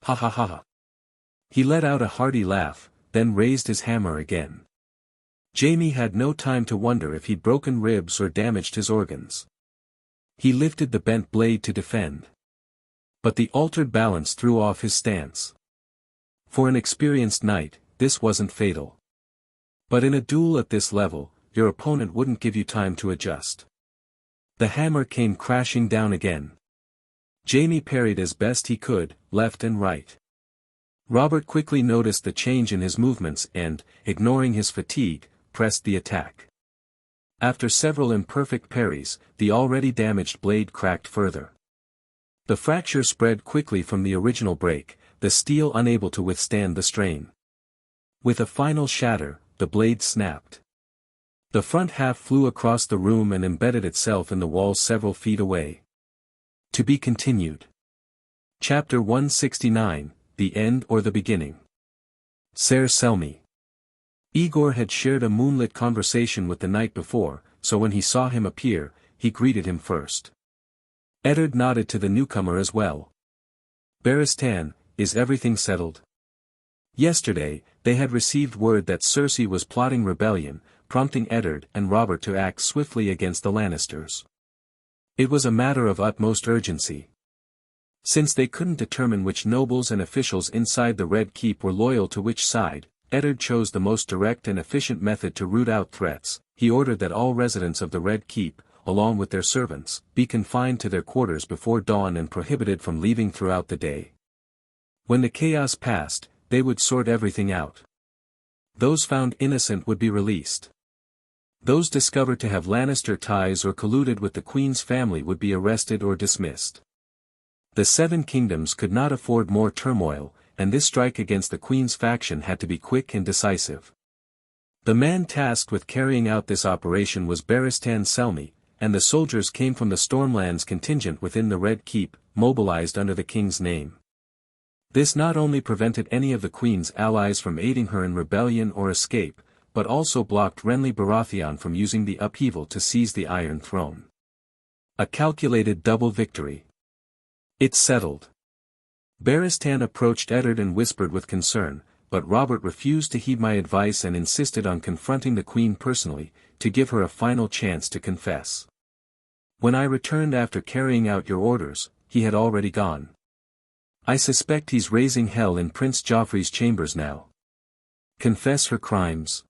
A: Ha ha ha ha." He let out a hearty laugh, then raised his hammer again. Jaime had no time to wonder if he'd broken ribs or damaged his organs. He lifted the bent blade to defend. But the altered balance threw off his stance. For an experienced knight, this wasn't fatal. But in a duel at this level, your opponent wouldn't give you time to adjust. The hammer came crashing down again. Jaime parried as best he could, left and right. Robert quickly noticed the change in his movements and, ignoring his fatigue, pressed the attack. After several imperfect parries, the already damaged blade cracked further. The fracture spread quickly from the original break, the steel unable to withstand the strain. With a final shatter, the blade snapped. The front half flew across the room and embedded itself in the wall several feet away. To be continued. Chapter 169, The End or the Beginning. Ser Selmy. Aegor had shared a moonlit conversation with the night before, so when he saw him appear, he greeted him first. Eddard nodded to the newcomer as well. Barristan, is everything settled? Yesterday, they had received word that Cersei was plotting rebellion, prompting Eddard and Robert to act swiftly against the Lannisters. It was a matter of utmost urgency. Since they couldn't determine which nobles and officials inside the Red Keep were loyal to which side, Eddard chose the most direct and efficient method to root out threats. He ordered that all residents of the Red Keep, along with their servants, be confined to their quarters before dawn and prohibited from leaving throughout the day. When the chaos passed, they would sort everything out. Those found innocent would be released. Those discovered to have Lannister ties or colluded with the Queen's family would be arrested or dismissed. The Seven Kingdoms could not afford more turmoil, and this strike against the Queen's faction had to be quick and decisive. The man tasked with carrying out this operation was Barristan Selmy, and the soldiers came from the Stormlands contingent within the Red Keep, mobilized under the King's name. This not only prevented any of the Queen's allies from aiding her in rebellion or escape, but also blocked Renly Baratheon from using the upheaval to seize the Iron Throne. A calculated double victory. It's settled. Barristan approached Eddard and whispered with concern, but Robert refused to heed my advice and insisted on confronting the Queen personally, to give her a final chance to confess. When I returned after carrying out your orders, he had already gone. I suspect he's raising hell in Prince Joffrey's chambers now. Confess her crimes.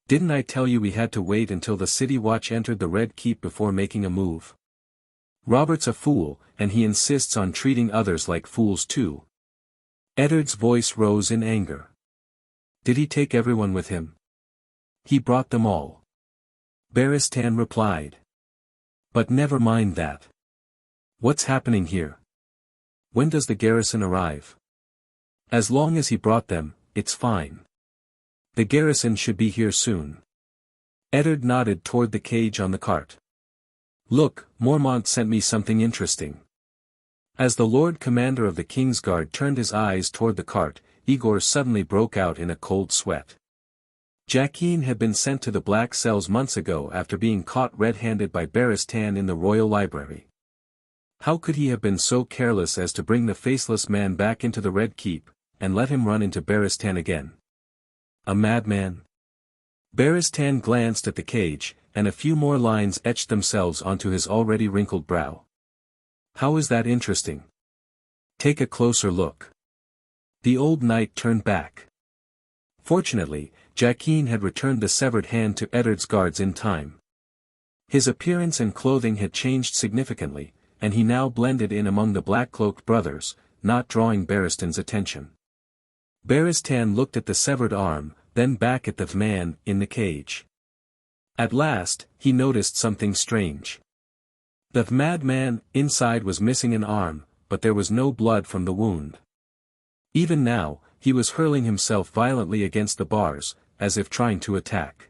A: Didn't I tell you we had to wait until the City Watch entered the Red Keep before making a move? Robert's a fool, and he insists on treating others like fools too. Eddard's voice rose in anger. Did he take everyone with him? He brought them all. Barristan replied. But never mind that. What's happening here? When does the garrison arrive? As long as he brought them, it's fine. The garrison should be here soon. Eddard nodded toward the cage on the cart. Look, Mormont sent me something interesting. As the Lord Commander of the Kingsguard turned his eyes toward the cart, Aegor suddenly broke out in a cold sweat. Jaqen had been sent to the Black Cells months ago after being caught red-handed by Barristan in the Royal Library. How could he have been so careless as to bring the faceless man back into the Red Keep, and let him run into Barristan again? A madman? Barristan glanced at the cage, and a few more lines etched themselves onto his already wrinkled brow. How is that interesting? Take a closer look. The old knight turned back. Fortunately, Jaqen had returned the severed hand to Eddard's guards in time. His appearance and clothing had changed significantly, and he now blended in among the black-cloaked brothers, not drawing Barristan's attention. Barristan looked at the severed arm, then back at the man in the cage. At last, he noticed something strange. The madman inside was missing an arm, but there was no blood from the wound. Even now, he was hurling himself violently against the bars, as if trying to attack.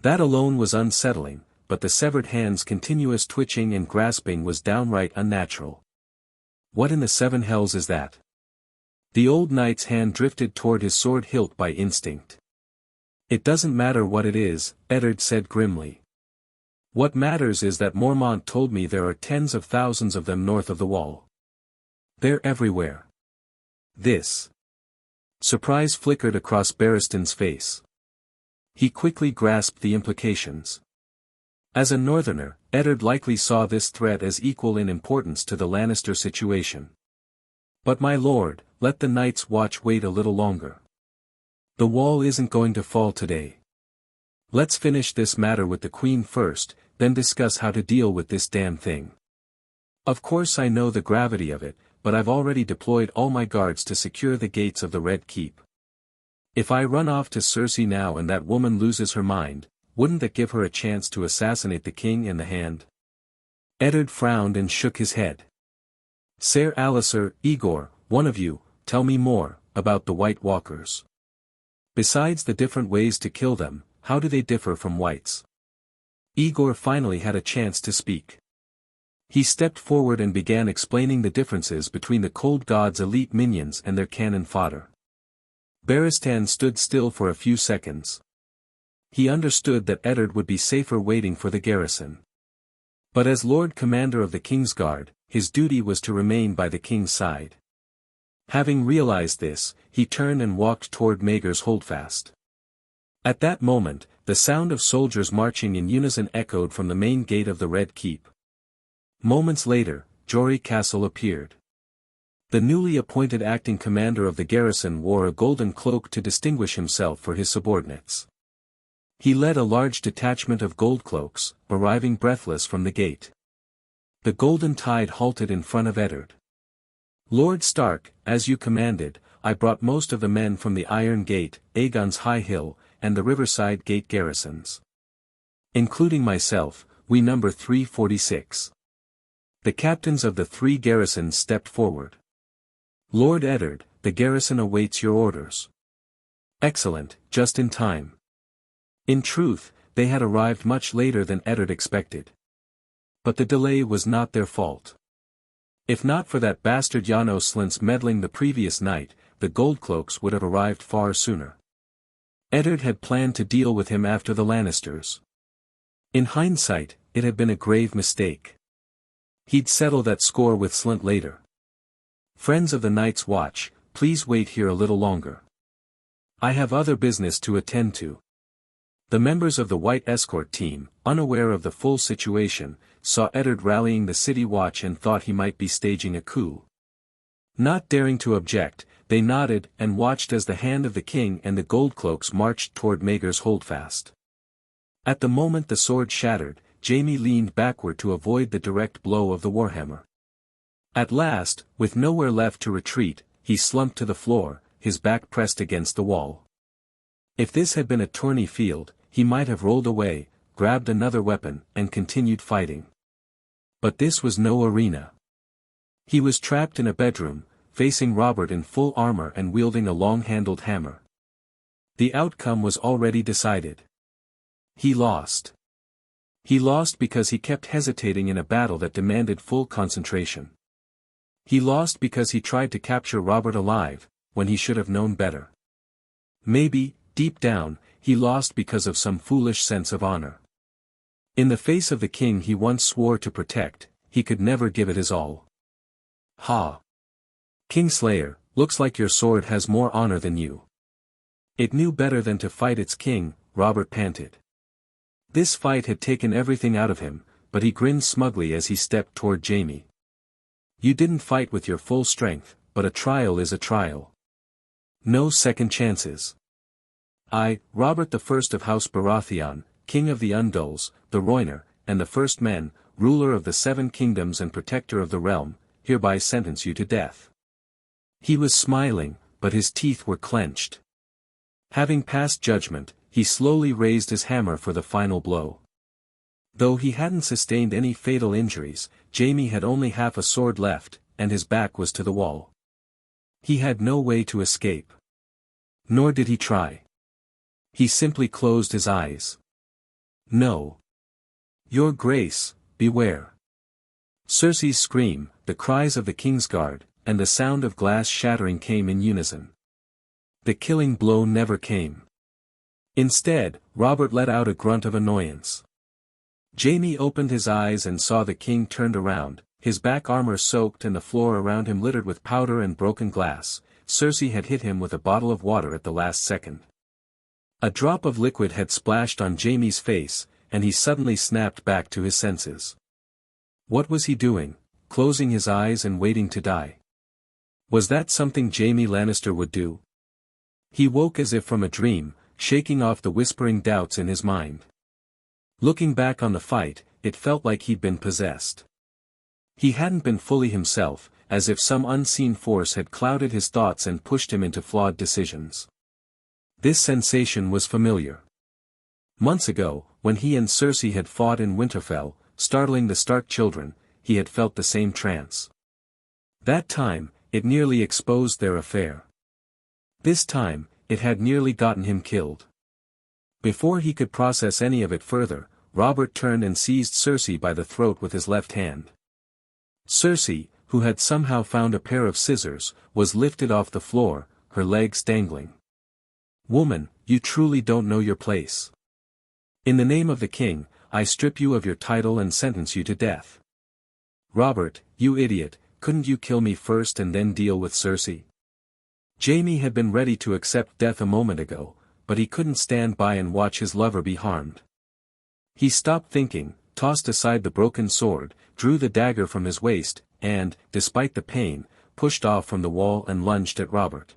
A: That alone was unsettling, but the severed hand's continuous twitching and grasping was downright unnatural. What in the seven hells is that? The old knight's hand drifted toward his sword hilt by instinct. It doesn't matter what it is, Eddard said grimly. What matters is that Mormont told me there are tens of thousands of them north of the wall. They're everywhere. This. Surprise flickered across Barristan's face. He quickly grasped the implications. As a northerner, Eddard likely saw this threat as equal in importance to the Lannister situation. But my lord, let the Night's Watch wait a little longer. The wall isn't going to fall today. Let's finish this matter with the Queen first, then discuss how to deal with this damn thing. Of course I know the gravity of it, but I've already deployed all my guards to secure the gates of the Red Keep. If I run off to Cersei now and that woman loses her mind, wouldn't that give her a chance to assassinate the king and the Hand? Eddard frowned and shook his head. Ser Alliser, Aegor, one of you, tell me more, about the White Walkers. Besides the different ways to kill them, how do they differ from whites? Aegor finally had a chance to speak. He stepped forward and began explaining the differences between the Cold God's elite minions and their cannon fodder. Barristan stood still for a few seconds. He understood that Eddard would be safer waiting for the garrison. But as Lord Commander of the King's Guard, his duty was to remain by the King's side. Having realized this, he turned and walked toward Maegor's holdfast. At that moment, the sound of soldiers marching in unison echoed from the main gate of the Red Keep. Moments later, Jory Castle appeared. The newly appointed acting commander of the garrison wore a golden cloak to distinguish himself for his subordinates. He led a large detachment of gold cloaks, arriving breathless from the gate. The Golden Tide halted in front of Eddard. "Lord Stark, as you commanded, I brought most of the men from the Iron Gate, Aegon's High Hill, and the Riverside Gate garrisons. Including myself, we number 346. The captains of the 3 garrisons stepped forward. "Lord Eddard, the garrison awaits your orders." "Excellent, just in time." In truth, they had arrived much later than Eddard expected. But the delay was not their fault. If not for that bastard Janos Slynt's meddling the previous night, the Goldcloaks would have arrived far sooner. Eddard had planned to deal with him after the Lannisters. In hindsight, it had been a grave mistake. He'd settle that score with Slynt later. "Friends of the Night's Watch, please wait here a little longer. I have other business to attend to." The members of the White Escort team, unaware of the full situation, saw Eddard rallying the City Watch and thought he might be staging a coup. Not daring to object, they nodded and watched as the hand of the king and the Goldcloaks marched toward Maegor's holdfast. At the moment the sword shattered, Jaime leaned backward to avoid the direct blow of the warhammer. At last, with nowhere left to retreat, he slumped to the floor, his back pressed against the wall. If this had been a tourney field, he might have rolled away, grabbed another weapon, and continued fighting. But this was no arena. He was trapped in a bedroom, facing Robert in full armor and wielding a long-handled hammer. The outcome was already decided. He lost. He lost because he kept hesitating in a battle that demanded full concentration. He lost because he tried to capture Robert alive, when he should have known better. Maybe, deep down, he lost because of some foolish sense of honor. In the face of the king he once swore to protect, he could never give it his all. "Ha! Kingslayer, looks like your sword has more honor than you." It knew better than to fight its king, Robert panted. This fight had taken everything out of him, but he grinned smugly as he stepped toward Jaime. "You didn't fight with your full strength, but a trial is a trial. No second chances. I, Robert the First of House Baratheon, King of the Undulls, the Rhoynar, and the First Men, ruler of the 7 kingdoms and protector of the realm, hereby sentence you to death." He was smiling, but his teeth were clenched. Having passed judgment, he slowly raised his hammer for the final blow. Though he hadn't sustained any fatal injuries, Jaime had only half a sword left, and his back was to the wall. He had no way to escape. Nor did he try. He simply closed his eyes. "No. Your Grace, beware." Cersei's scream, the cries of the King's Guard, and the sound of glass shattering came in unison. The killing blow never came. Instead, Robert let out a grunt of annoyance. Jaime opened his eyes and saw the king turned around, his back armor soaked and the floor around him littered with powder and broken glass. Cersei had hit him with a bottle of water at the last second. A drop of liquid had splashed on Jaime's face, and he suddenly snapped back to his senses. What was he doing, closing his eyes and waiting to die? Was that something Jaime Lannister would do? He woke as if from a dream, shaking off the whispering doubts in his mind. Looking back on the fight, it felt like he'd been possessed. He hadn't been fully himself, as if some unseen force had clouded his thoughts and pushed him into flawed decisions. This sensation was familiar. Months ago, when he and Cersei had fought in Winterfell, startling the Stark children, he had felt the same trance. That time, it nearly exposed their affair. This time, it had nearly gotten him killed. Before he could process any of it further, Robert turned and seized Cersei by the throat with his left hand. Cersei, who had somehow found a pair of scissors, was lifted off the floor, her legs dangling. "Woman, you truly don't know your place. In the name of the king, I strip you of your title and sentence you to death." "Robert, you idiot, couldn't you kill me first and then deal with Cersei?" Jaime had been ready to accept death a moment ago, but he couldn't stand by and watch his lover be harmed. He stopped thinking, tossed aside the broken sword, drew the dagger from his waist, and, despite the pain, pushed off from the wall and lunged at Robert.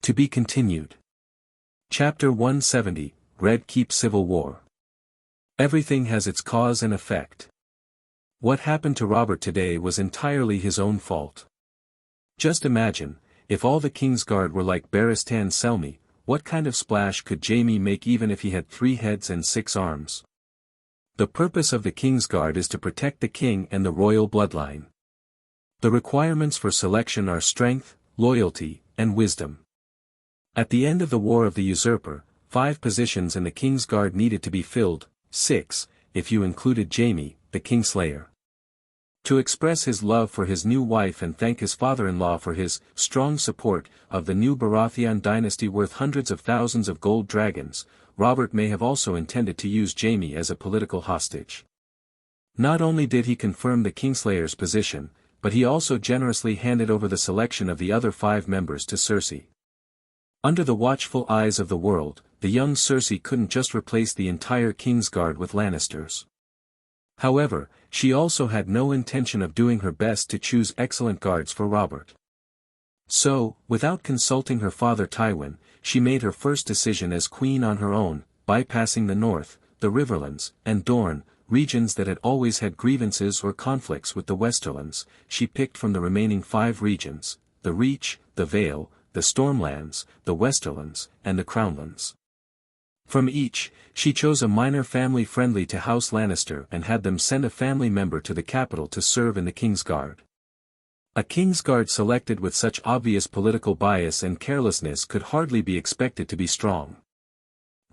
A: To be continued. Chapter 170, Red Keep Civil War. Everything has its cause and effect. What happened to Robert today was entirely his own fault. Just imagine, if all the Kingsguard were like Barristan Selmy, what kind of splash could Jaime make even if he had 3 heads and 6 arms? The purpose of the Kingsguard is to protect the king and the royal bloodline. The requirements for selection are strength, loyalty, and wisdom. At the end of the War of the Usurper, 5 positions in the Kingsguard needed to be filled, 6, if you included Jaime, the Kingslayer. To express his love for his new wife and thank his father-in-law for his strong support of the new Baratheon dynasty worth hundreds of thousands of gold dragons, Robert may have also intended to use Jaime as a political hostage. Not only did he confirm the Kingslayer's position, but he also generously handed over the selection of the other 5 members to Cersei. Under the watchful eyes of the world, the young Cersei couldn't just replace the entire Kingsguard with Lannisters. However, she also had no intention of doing her best to choose excellent guards for Robert. So, without consulting her father Tywin, she made her first decision as queen on her own, bypassing the North, the Riverlands, and Dorne, regions that had always had grievances or conflicts with the Westerlands. She picked from the remaining 5 regions, the Reach, the Vale, the Stormlands, the Westerlands, and the Crownlands. From each, she chose a minor family friendly to House Lannister and had them send a family member to the capital to serve in the Kingsguard. A Kingsguard selected with such obvious political bias and carelessness could hardly be expected to be strong.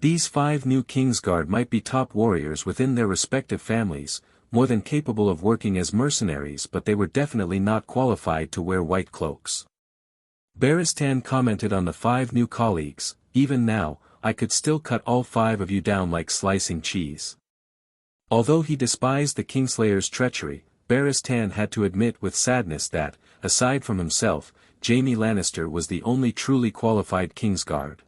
A: These 5 new Kingsguard might be top warriors within their respective families, more than capable of working as mercenaries, but they were definitely not qualified to wear white cloaks. Barristan commented on the 5 new colleagues, "Even now, I could still cut all 5 of you down like slicing cheese." Although he despised the Kingslayer's treachery, Barristan had to admit with sadness that, aside from himself, Jaime Lannister was the only truly qualified Kingsguard.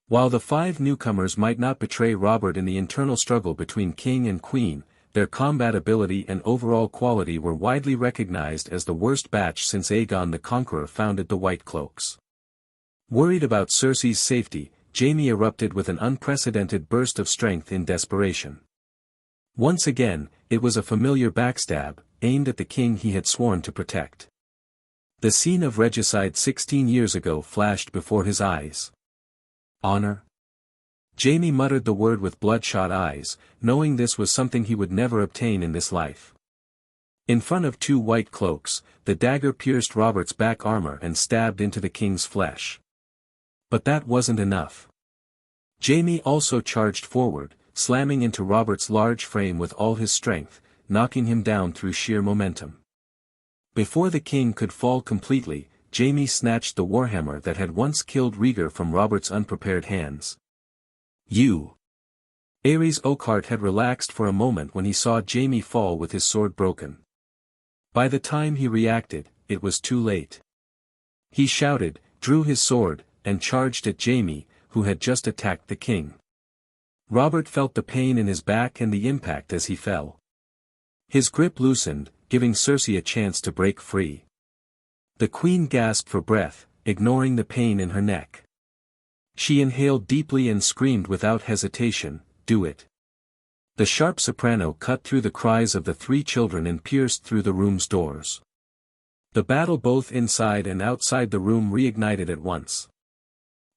A: While the 5 newcomers might not betray Robert in the internal struggle between king and queen, their combat ability and overall quality were widely recognized as the worst batch since Aegon the Conqueror founded the White Cloaks. Worried about Cersei's safety, Jaime erupted with an unprecedented burst of strength in desperation. Once again, it was a familiar backstab, aimed at the king he had sworn to protect. The scene of regicide 16 years ago flashed before his eyes. Honor? Jaime muttered the word with bloodshot eyes, knowing this was something he would never obtain in this life. In front of 2 white cloaks, the dagger pierced Robert's back armor and stabbed into the king's flesh. But that wasn't enough. Jaime also charged forward, slamming into Robert's large frame with all his strength, knocking him down through sheer momentum. Before the king could fall completely, Jaime snatched the warhammer that had once killed Rhaegar from Robert's unprepared hands. "You!" Aerys Oakheart had relaxed for a moment when he saw Jaime fall with his sword broken. By the time he reacted, it was too late. He shouted, drew his sword, and charged at Jaime, who had just attacked the king. Robert felt the pain in his back and the impact as he fell. His grip loosened, giving Cersei a chance to break free. The queen gasped for breath, ignoring the pain in her neck. She inhaled deeply and screamed without hesitation, "Do it." The sharp soprano cut through the cries of the 3 children and pierced through the room's doors. The battle both inside and outside the room reignited at once.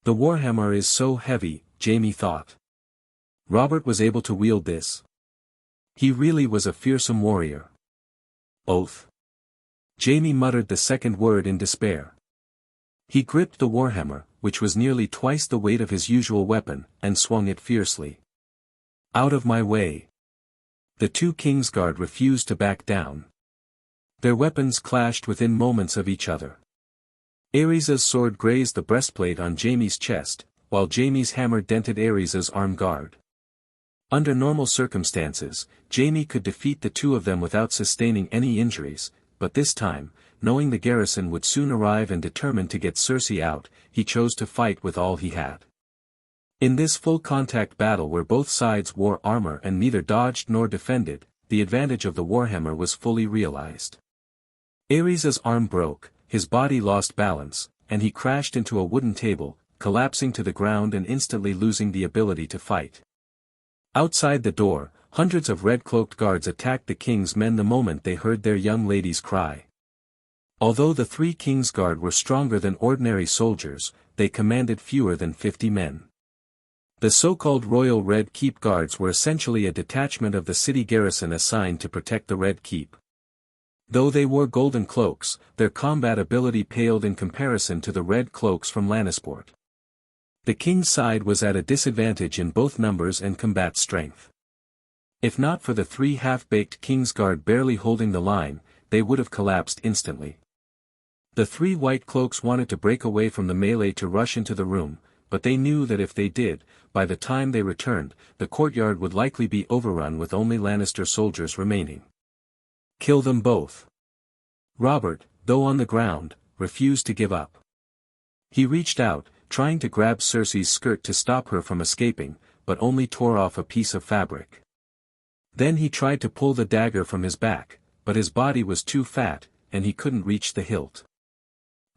A: The warhammer is so heavy, Jaime thought. Robert was able to wield this. He really was a fearsome warrior. Oath. Jaime muttered the second word in despair. He gripped the warhammer, which was nearly twice the weight of his usual weapon, and swung it fiercely. "Out of my way!" The two Kingsguard refused to back down. Their weapons clashed within moments of each other. Ares's sword grazed the breastplate on Jaime's chest, while Jaime's hammer dented Ares's arm guard. Under normal circumstances, Jaime could defeat the two of them without sustaining any injuries, but this time, knowing the garrison would soon arrive and determined to get Cersei out, he chose to fight with all he had. In this full-contact battle where both sides wore armor and neither dodged nor defended, the advantage of the warhammer was fully realized. Ares's arm broke, his body lost balance, and he crashed into a wooden table, collapsing to the ground and instantly losing the ability to fight. Outside the door, hundreds of red-cloaked guards attacked the king's men the moment they heard their young lady's cry. Although the three Kingsguard were stronger than ordinary soldiers, they commanded fewer than 50 men. The so-called Royal Red Keep Guards were essentially a detachment of the city garrison assigned to protect the Red Keep. Though they wore golden cloaks, their combat ability paled in comparison to the red cloaks from Lannisport. The king's side was at a disadvantage in both numbers and combat strength. If not for the three half-baked Kingsguard barely holding the line, they would have collapsed instantly. The three white cloaks wanted to break away from the melee to rush into the room, but they knew that if they did, by the time they returned, the courtyard would likely be overrun with only Lannister soldiers remaining. Kill them both. Robert, though on the ground, refused to give up. He reached out, trying to grab Cersei's skirt to stop her from escaping, but only tore off a piece of fabric. Then he tried to pull the dagger from his back, but his body was too fat, and he couldn't reach the hilt.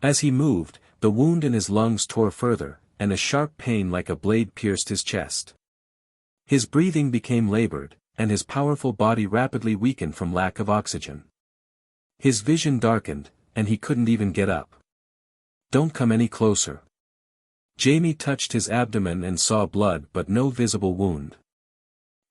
A: As he moved, the wound in his lungs tore further, and a sharp pain like a blade pierced his chest. His breathing became labored, and his powerful body rapidly weakened from lack of oxygen. His vision darkened, and he couldn't even get up. "Don't come any closer." Jaime touched his abdomen and saw blood but no visible wound.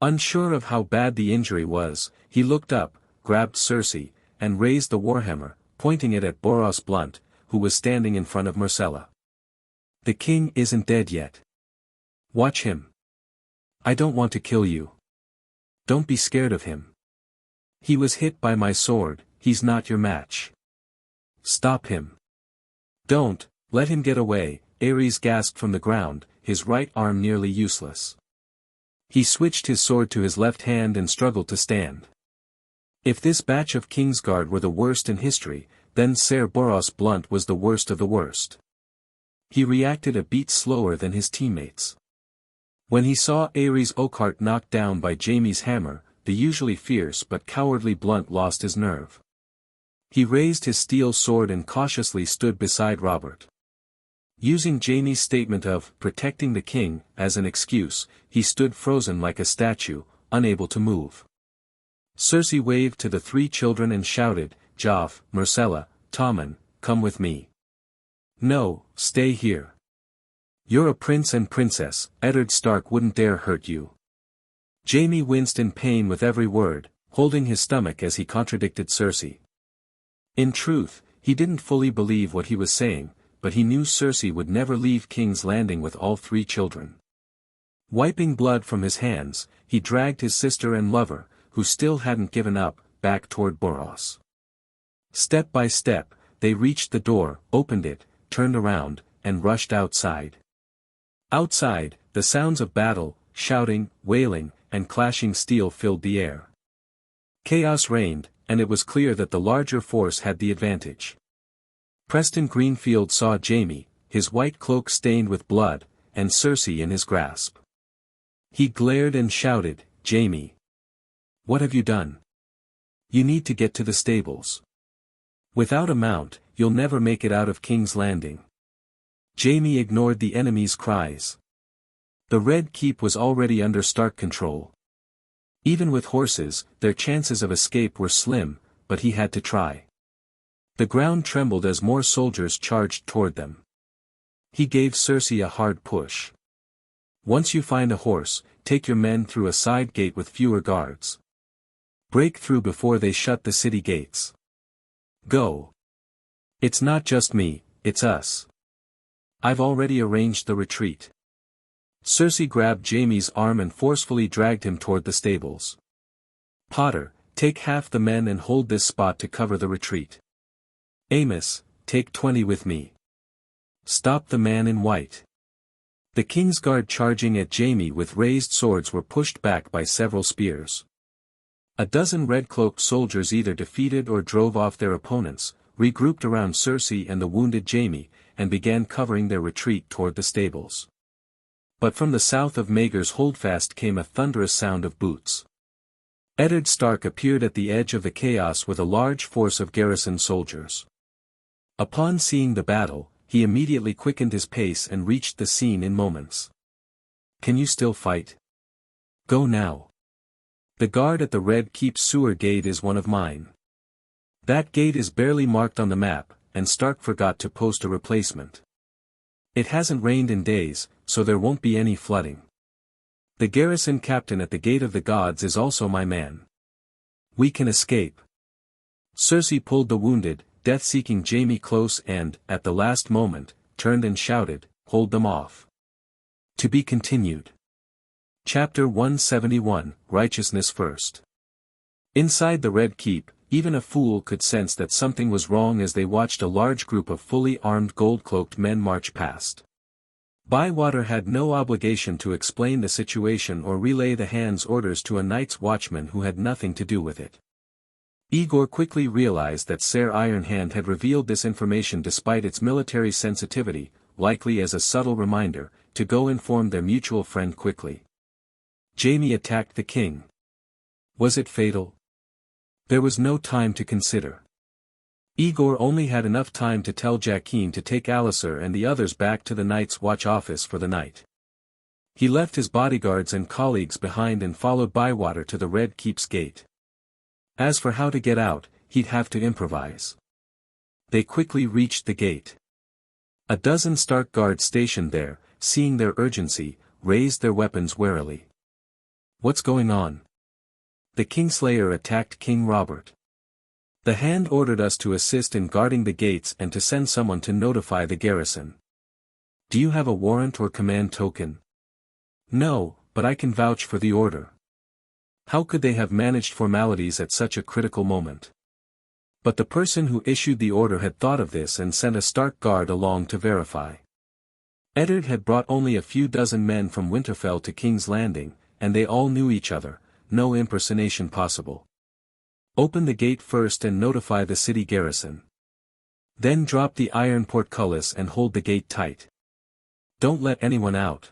A: Unsure of how bad the injury was, he looked up, grabbed Cersei, and raised the warhammer, pointing it at Boros Blunt, who was standing in front of Myrcella. "The king isn't dead yet. Watch him. I don't want to kill you. Don't be scared of him. He was hit by my sword, he's not your match. Stop him. Don't, let him get away." Ares gasped from the ground, his right arm nearly useless. He switched his sword to his left hand and struggled to stand. If this batch of Kingsguard were the worst in history, then Ser Boros Blunt was the worst of the worst. He reacted a beat slower than his teammates. When he saw Ares Oakheart knocked down by Jaime's hammer, the usually fierce but cowardly Blunt lost his nerve. He raised his steel sword and cautiously stood beside Robert. Using Jaime's statement of "protecting the king" as an excuse, he stood frozen like a statue, unable to move. Cersei waved to the three children and shouted, "Joff, Myrcella, Tommen, come with me." "No, stay here. You're a prince and princess, Eddard Stark wouldn't dare hurt you." Jaime winced in pain with every word, holding his stomach as he contradicted Cersei. In truth, he didn't fully believe what he was saying, but he knew Cersei would never leave King's Landing with all three children. Wiping blood from his hands, he dragged his sister and lover, who still hadn't given up, back toward Boros. Step by step, they reached the door, opened it, turned around, and rushed outside. Outside, the sounds of battle, shouting, wailing, and clashing steel filled the air. Chaos reigned, and it was clear that the larger force had the advantage. Preston Greenfield saw Jaime, his white cloak stained with blood, and Cersei in his grasp. He glared and shouted, "Jaime! What have you done? You need to get to the stables. Without a mount, you'll never make it out of King's Landing." Jaime ignored the enemy's cries. The Red Keep was already under Stark control. Even with horses, their chances of escape were slim, but he had to try. The ground trembled as more soldiers charged toward them. He gave Cersei a hard push. "Once you find a horse, take your men through a side gate with fewer guards. Break through before they shut the city gates. Go. It's not just me, it's us." I've already arranged the retreat. Cersei grabbed Jaime's arm and forcefully dragged him toward the stables. Potter, take half the men and hold this spot to cover the retreat. Amos, take 20 with me. Stop the man in white. The Kingsguard charging at Jaime with raised swords were pushed back by several spears. A dozen red-cloaked soldiers either defeated or drove off their opponents, regrouped around Cersei and the wounded Jaime, and began covering their retreat toward the stables. But from the south of Maegor's holdfast came a thunderous sound of boots. Eddard Stark appeared at the edge of the chaos with a large force of garrison soldiers. Upon seeing the battle, he immediately quickened his pace and reached the scene in moments. Can you still fight? Go now. The guard at the Red Keep sewer gate is one of mine. That gate is barely marked on the map, and Stark forgot to post a replacement. It hasn't rained in days, so there won't be any flooding. The garrison captain at the Gate of the Gods is also my man. We can escape. Cersei pulled the wounded, death-seeking Jaime close and, at the last moment, turned and shouted, "Hold them off." To be continued. Chapter 171, Righteousness First. Inside the Red Keep, even a fool could sense that something was wrong as they watched a large group of fully armed gold-cloaked men march past. Bywater had no obligation to explain the situation or relay the hand's orders to a Night's Watchman who had nothing to do with it. Aegor quickly realized that Ser Ironhand had revealed this information despite its military sensitivity, likely as a subtle reminder, to go inform their mutual friend quickly. Jaime attacked the king. Was it fatal? There was no time to consider. Aegor only had enough time to tell Jaqen to take Alliser and the others back to the Night's Watch office for the night. He left his bodyguards and colleagues behind and followed Bywater to the Red Keep's gate. As for how to get out, he'd have to improvise. They quickly reached the gate. A dozen Stark guards stationed there, seeing their urgency, raised their weapons warily. What's going on? The Kingslayer attacked King Robert. The Hand ordered us to assist in guarding the gates and to send someone to notify the garrison. Do you have a warrant or command token? No, but I can vouch for the order. How could they have managed formalities at such a critical moment? But the person who issued the order had thought of this and sent a Stark guard along to verify. Eddard had brought only a few dozen men from Winterfell to King's Landing, and they all knew each other, no impersonation possible. Open the gate first and notify the city garrison. Then drop the iron portcullis and hold the gate tight. Don't let anyone out.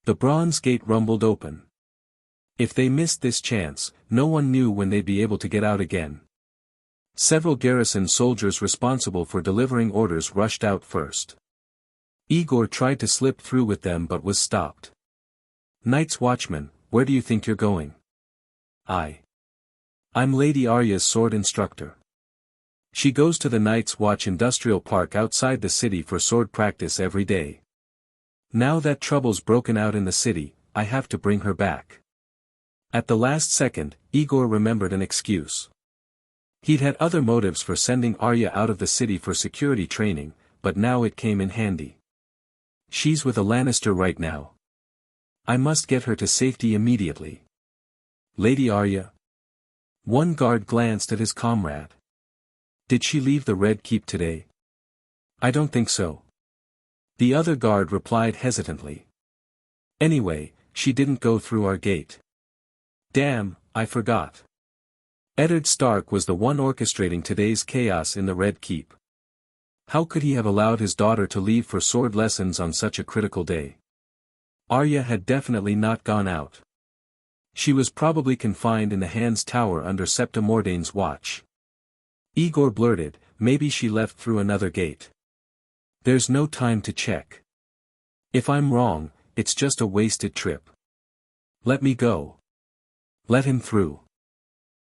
A: The bronze gate rumbled open. If they missed this chance, no one knew when they'd be able to get out again. Several garrison soldiers responsible for delivering orders rushed out first. Aegor tried to slip through with them but was stopped. Night's Watchman, where do you think you're going? I'm Lady Arya's sword instructor. She goes to the Night's Watch Industrial Park outside the city for sword practice every day. Now that trouble's broken out in the city, I have to bring her back. At the last second, Aegor remembered an excuse. He'd had other motives for sending Arya out of the city for security training, but now it came in handy. She's with a Lannister right now. I must get her to safety immediately. Lady Arya? One guard glanced at his comrade. Did she leave the Red Keep today? I don't think so. The other guard replied hesitantly. Anyway, she didn't go through our gate. Damn, I forgot. Eddard Stark was the one orchestrating today's chaos in the Red Keep. How could he have allowed his daughter to leave for sword lessons on such a critical day? Arya had definitely not gone out. She was probably confined in the Hand's tower under Septa Mordane's watch. Aegor blurted, maybe she left through another gate. There's no time to check. If I'm wrong, it's just a wasted trip. Let me go. Let him through.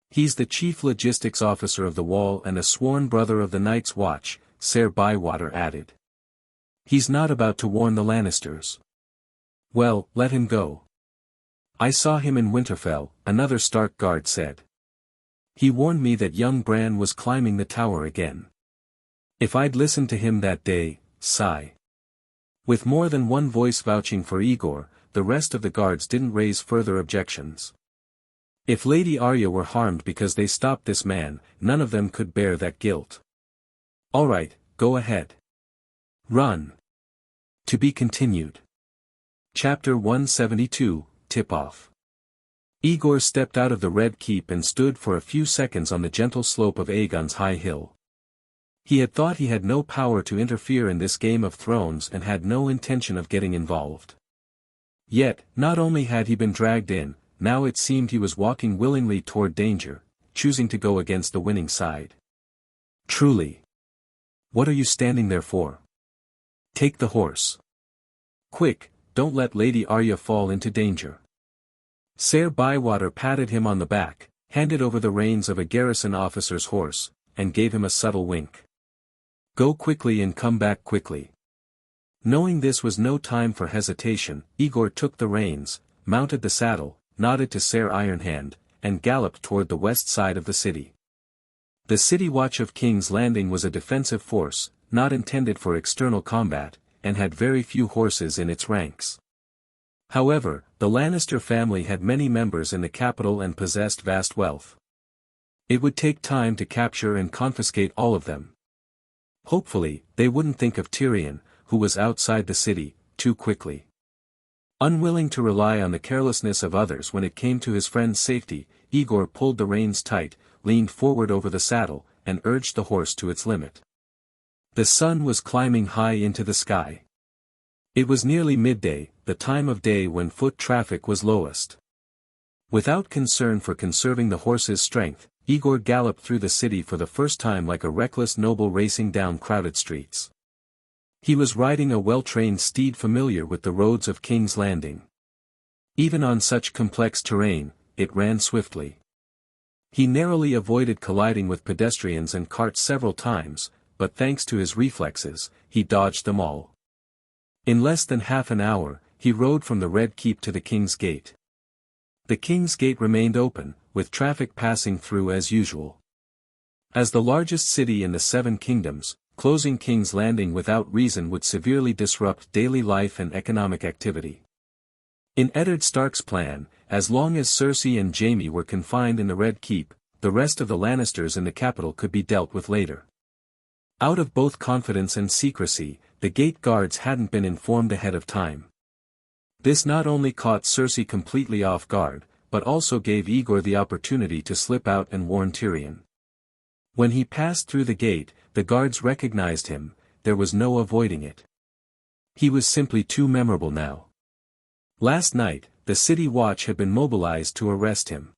A: He's the chief logistics officer of the Wall and a sworn brother of the Night's Watch, Ser Bywater added. He's not about to warn the Lannisters. Well, let him go. I saw him in Winterfell, another Stark guard said. He warned me that young Bran was climbing the tower again. If I'd listened to him that day, sigh. With more than one voice vouching for Aegor, the rest of the guards didn't raise further objections. If Lady Arya were harmed because they stopped this man, none of them could bear that guilt. All right, go ahead. Run. To be continued. Chapter 172, Tip-Off. Aegor stepped out of the Red Keep and stood for a few seconds on the gentle slope of Aegon's high hill. He had thought he had no power to interfere in this Game of Thrones and had no intention of getting involved. Yet, not only had he been dragged in, now it seemed he was walking willingly toward danger, choosing to go against the winning side. Truly. What are you standing there for? Take the horse. Quick, don't let Lady Arya fall into danger. Ser Bywater patted him on the back, handed over the reins of a garrison officer's horse, and gave him a subtle wink. Go quickly and come back quickly. Knowing this was no time for hesitation, Aegor took the reins, mounted the saddle, nodded to Ser Ironhand, and galloped toward the west side of the city. The city watch of King's Landing was a defensive force, not intended for external combat, and had very few horses in its ranks. However, the Lannister family had many members in the capital and possessed vast wealth. It would take time to capture and confiscate all of them. Hopefully, they wouldn't think of Tyrion, who was outside the city, too quickly. Unwilling to rely on the carelessness of others when it came to his friend's safety, Aegor pulled the reins tight, leaned forward over the saddle, and urged the horse to its limit. The sun was climbing high into the sky. It was nearly midday, the time of day when foot traffic was lowest. Without concern for conserving the horse's strength, Aegor galloped through the city for the first time like a reckless noble racing down crowded streets. He was riding a well-trained steed familiar with the roads of King's Landing. Even on such complex terrain, it ran swiftly. He narrowly avoided colliding with pedestrians and carts several times, but thanks to his reflexes, he dodged them all. In less than half an hour, he rode from the Red Keep to the King's Gate. The King's Gate remained open, with traffic passing through as usual. As the largest city in the Seven Kingdoms, closing King's Landing without reason would severely disrupt daily life and economic activity. In Eddard Stark's plan, as long as Cersei and Jaime were confined in the Red Keep, the rest of the Lannisters in the capital could be dealt with later. Out of both confidence and secrecy, the gate guards hadn't been informed ahead of time. This not only caught Cersei completely off guard, but also gave Aegor the opportunity to slip out and warn Tyrion. When he passed through the gate, the guards recognized him, there was no avoiding it. He was simply too memorable now. Last night, the city watch had been mobilized to arrest him.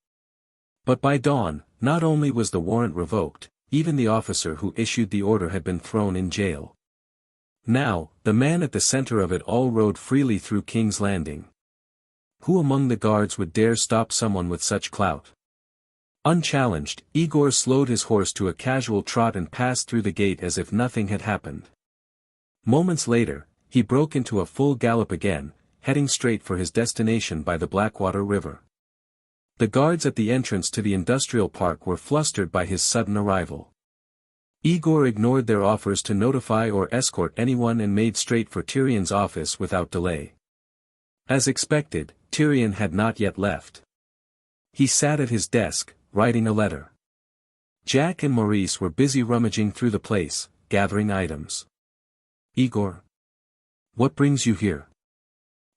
A: But by dawn, not only was the warrant revoked, even the officer who issued the order had been thrown in jail. Now, the man at the center of it all rode freely through King's Landing. Who among the guards would dare stop someone with such clout? Unchallenged, Aegor slowed his horse to a casual trot and passed through the gate as if nothing had happened. Moments later, he broke into a full gallop again, heading straight for his destination by the Blackwater River. The guards at the entrance to the industrial park were flustered by his sudden arrival. Aegor ignored their offers to notify or escort anyone and made straight for Tyrion's office without delay. As expected, Tyrion had not yet left. He sat at his desk, writing a letter. Jack and Maurice were busy rummaging through the place, gathering items. Aegor. What brings you here?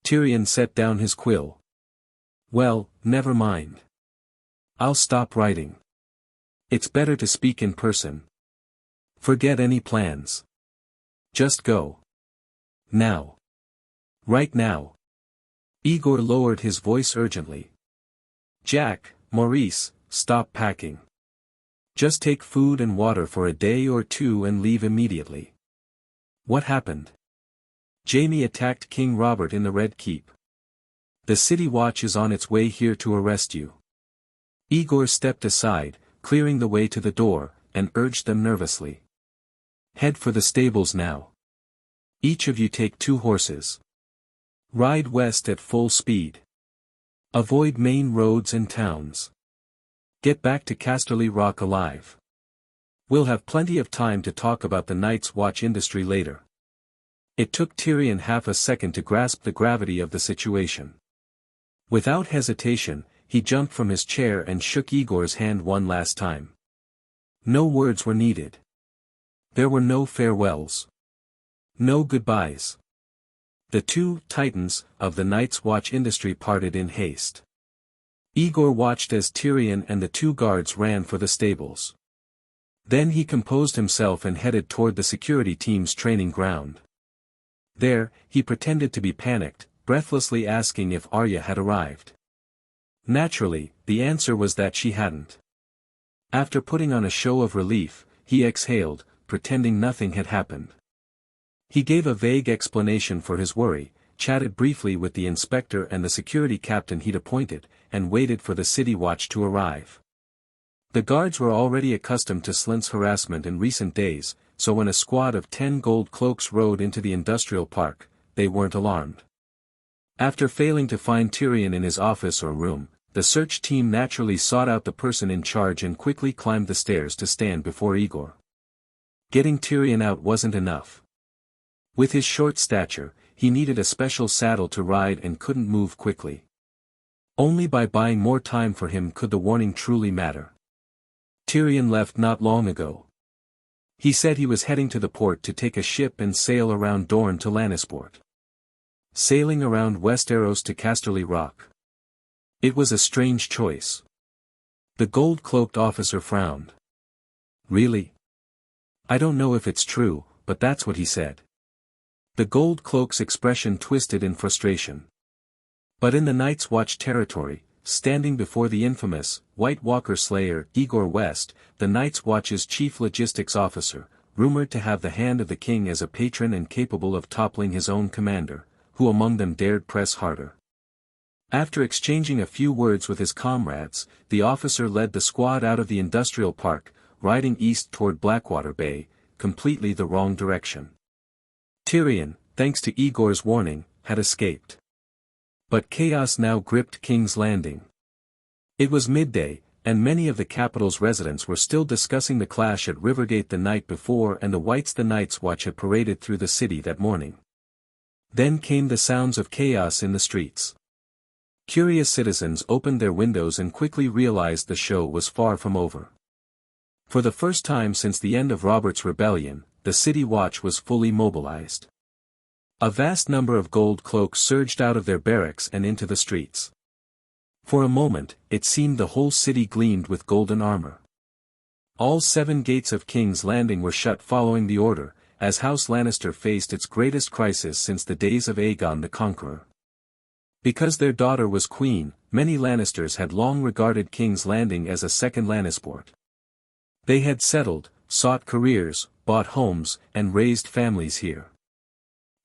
A: Tyrion set down his quill. Well, never mind. I'll stop writing. It's better to speak in person. Forget any plans. Just go. Now. Right now. Aegor lowered his voice urgently. Jack, Maurice, stop packing. Just take food and water for a day or two and leave immediately. What happened? Jaime attacked King Robert in the Red Keep. The city watch is on its way here to arrest you. Aegor stepped aside, clearing the way to the door, and urged them nervously. Head for the stables now. Each of you take 2 horses. Ride west at full speed. Avoid main roads and towns. Get back to Casterly Rock alive. We'll have plenty of time to talk about the Night's Watch industry later. It took Tyrion half a second to grasp the gravity of the situation. Without hesitation, he jumped from his chair and shook Aegor's hand one last time. No words were needed. There were no farewells. No goodbyes. The two titans of the Night's Watch industry parted in haste. Aegor watched as Tyrion and the two guards ran for the stables. Then he composed himself and headed toward the security team's training ground. There, he pretended to be panicked, breathlessly asking if Arya had arrived. Naturally, the answer was that she hadn't. After putting on a show of relief, he exhaled, pretending nothing had happened. He gave a vague explanation for his worry, chatted briefly with the inspector and the security captain he'd appointed, and waited for the city watch to arrive. The guards were already accustomed to Slint's harassment in recent days, so when a squad of 10 gold cloaks rode into the industrial park, they weren't alarmed. After failing to find Tyrion in his office or room, the search team naturally sought out the person in charge and quickly climbed the stairs to stand before Aegor. Getting Tyrion out wasn't enough. With his short stature, he needed a special saddle to ride and couldn't move quickly. Only by buying more time for him could the warning truly matter. Tyrion left not long ago. He said he was heading to the port to take a ship and sail around Dorne to Lannisport. Sailing around Westeros to Casterly Rock. It was a strange choice. The gold-cloaked officer frowned. Really? I don't know if it's true, but that's what he said. The gold cloak's expression twisted in frustration. But in the Night's Watch territory, standing before the infamous White Walker slayer Aegor West, the Night's Watch's chief logistics officer, rumored to have the hand of the king as a patron and capable of toppling his own commander, who among them dared press harder. After exchanging a few words with his comrades, the officer led the squad out of the industrial park, riding east toward Blackwater Bay, completely the wrong direction. Tyrion, thanks to Aegor's warning, had escaped. But chaos now gripped King's Landing. It was midday, and many of the capital's residents were still discussing the clash at Rivergate the night before and the Whites the Night's Watch had paraded through the city that morning. Then came the sounds of chaos in the streets. Curious citizens opened their windows and quickly realized the show was far from over. For the first time since the end of Robert's rebellion, the city watch was fully mobilized. A vast number of gold cloaks surged out of their barracks and into the streets. For a moment, it seemed the whole city gleamed with golden armor. All 7 gates of King's Landing were shut following the order, as House Lannister faced its greatest crisis since the days of Aegon the Conqueror. Because their daughter was queen, many Lannisters had long regarded King's Landing as a second Lannisport. They had settled, sought careers, bought homes, and raised families here.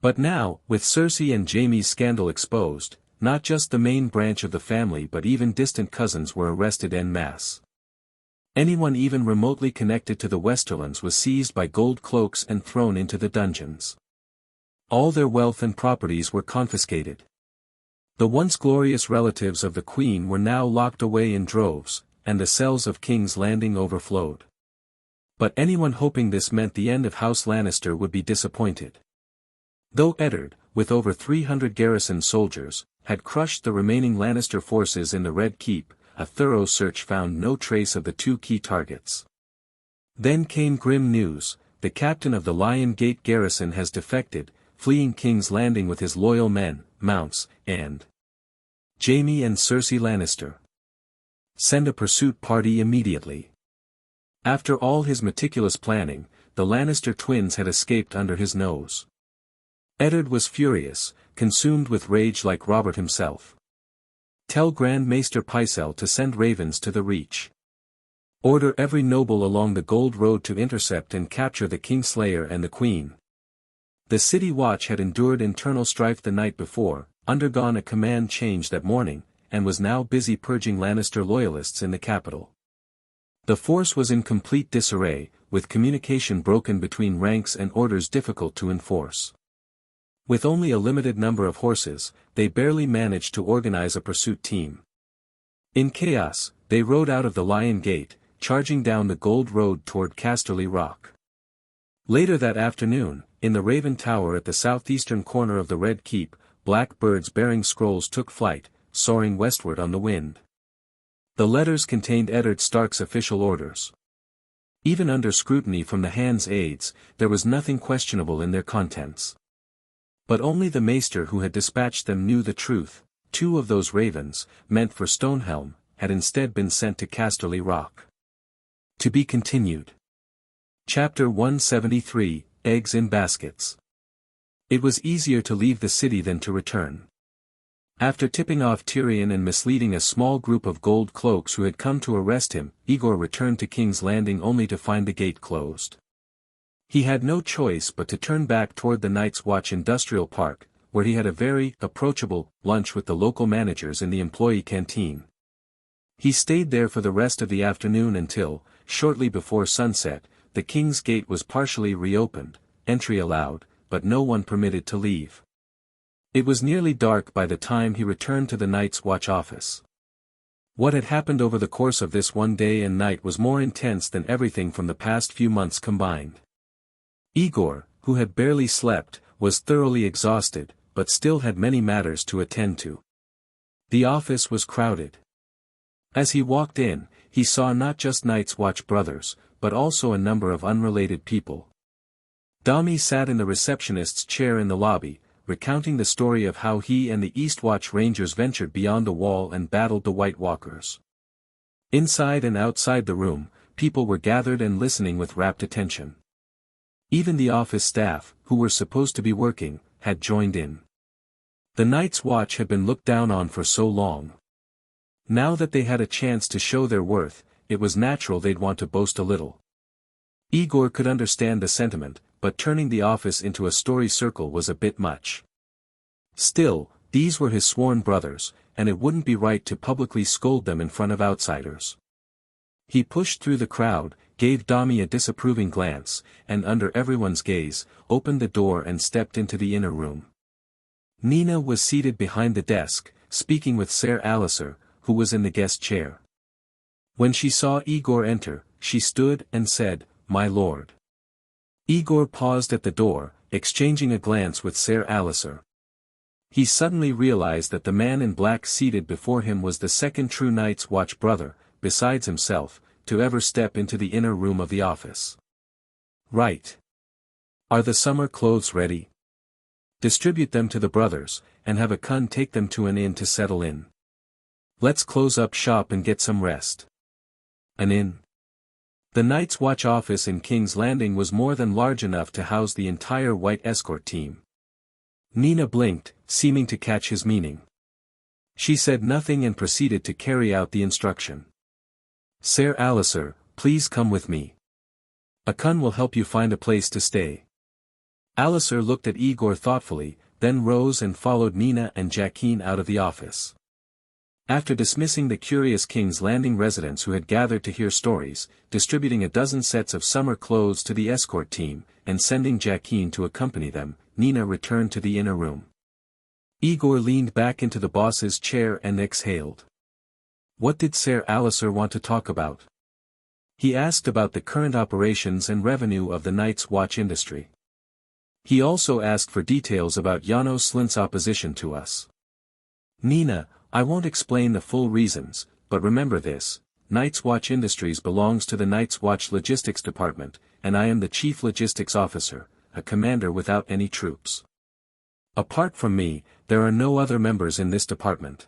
A: But now, with Cersei and Jaime's scandal exposed, not just the main branch of the family but even distant cousins were arrested en masse. Anyone even remotely connected to the Westerlands was seized by gold cloaks and thrown into the dungeons. All their wealth and properties were confiscated. The once glorious relatives of the Queen were now locked away in droves, and the cells of King's Landing overflowed. But anyone hoping this meant the end of House Lannister would be disappointed. Though Eddard, with over 300 garrison soldiers, had crushed the remaining Lannister forces in the Red Keep, a thorough search found no trace of the 2 key targets. Then came grim news: the captain of the Lion Gate garrison has defected, fleeing King's Landing with his loyal men, Mounts, and Jaime and Cersei Lannister. Send a pursuit party immediately. After all his meticulous planning, the Lannister twins had escaped under his nose. Eddard was furious, consumed with rage like Robert himself. Tell Grand Maester Pycelle to send ravens to the Reach. Order every noble along the Gold Road to intercept and capture the Kingslayer and the Queen. The City Watch had endured internal strife the night before, undergone a command change that morning, and was now busy purging Lannister loyalists in the capital. The force was in complete disarray, with communication broken between ranks and orders difficult to enforce. With only a limited number of horses, they barely managed to organize a pursuit team. In chaos, they rode out of the Lion Gate, charging down the Gold Road toward Casterly Rock. Later that afternoon, in the Raven Tower at the southeastern corner of the Red Keep, black birds bearing scrolls took flight, soaring westward on the wind. The letters contained Eddard Stark's official orders. Even under scrutiny from the Hand's aides, there was nothing questionable in their contents. But only the maester who had dispatched them knew the truth. 2 of those ravens, meant for Stonehelm, had instead been sent to Casterly Rock. To be continued. Chapter 173, Eggs in Baskets. It was easier to leave the city than to return. After tipping off Tyrion and misleading a small group of gold cloaks who had come to arrest him, Aegor returned to King's Landing only to find the gate closed. He had no choice but to turn back toward the Night's Watch Industrial Park, where he had a very approachable lunch with the local managers in the employee canteen. He stayed there for the rest of the afternoon until, shortly before sunset, the King's Gate was partially reopened, entry allowed, but no one permitted to leave. It was nearly dark by the time he returned to the Night's Watch office. What had happened over the course of this one day and night was more intense than everything from the past few months combined. Aegor, who had barely slept, was thoroughly exhausted, but still had many matters to attend to. The office was crowded. As he walked in, he saw not just Night's Watch brothers, but also a number of unrelated people. Dami sat in the receptionist's chair in the lobby, recounting the story of how he and the Eastwatch Rangers ventured beyond the wall and battled the White Walkers. Inside and outside the room, people were gathered and listening with rapt attention. Even the office staff, who were supposed to be working, had joined in. The Night's Watch had been looked down on for so long. Now that they had a chance to show their worth, it was natural they'd want to boast a little. Aegor could understand the sentiment, but turning the office into a story circle was a bit much. Still, these were his sworn brothers, and it wouldn't be right to publicly scold them in front of outsiders. He pushed through the crowd, gave Dami a disapproving glance, and under everyone's gaze, opened the door and stepped into the inner room. Nina was seated behind the desk, speaking with Ser Alliser, who was in the guest chair. When she saw Aegor enter, she stood and said, "My lord." Aegor paused at the door, exchanging a glance with Ser Alliser. He suddenly realized that the man in black seated before him was the second true Night's Watch brother, besides himself, to ever step into the inner room of the office. "Right. Are the summer clothes ready? Distribute them to the brothers, and have a Kun take them to an inn to settle in. Let's close up shop and get some rest." An inn. The Night's Watch office in King's Landing was more than large enough to house the entire White escort team. Nina blinked, seeming to catch his meaning. She said nothing and proceeded to carry out the instruction. "Ser Alliser, please come with me. A Kun will help you find a place to stay." Alliser looked at Aegor thoughtfully, then rose and followed Nina and Jaqen out of the office. After dismissing the curious King's Landing residents who had gathered to hear stories, distributing a dozen sets of summer clothes to the escort team, and sending Jaqen to accompany them, Nina returned to the inner room. Aegor leaned back into the boss's chair and exhaled. What did Ser Alliser want to talk about? He asked about the current operations and revenue of the Night's Watch industry. He also asked for details about Janos Slint's opposition to us. "Nina, I won't explain the full reasons, but remember this, Night's Watch Industries belongs to the Night's Watch Logistics Department, and I am the Chief Logistics Officer, a commander without any troops. Apart from me, there are no other members in this department.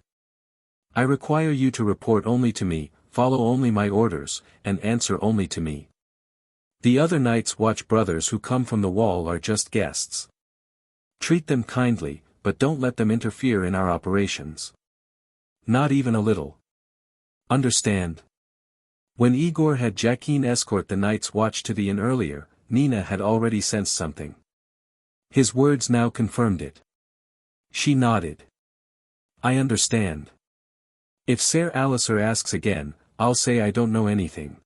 A: I require you to report only to me, follow only my orders, and answer only to me. The other Night's Watch brothers who come from the wall are just guests. Treat them kindly, but don't let them interfere in our operations. Not even a little. Understand?" When Aegor had Jaqen escort the Night's Watch to the inn earlier, Nina had already sensed something. His words now confirmed it. She nodded. "I understand. If Ser Alliser asks again, I'll say I don't know anything.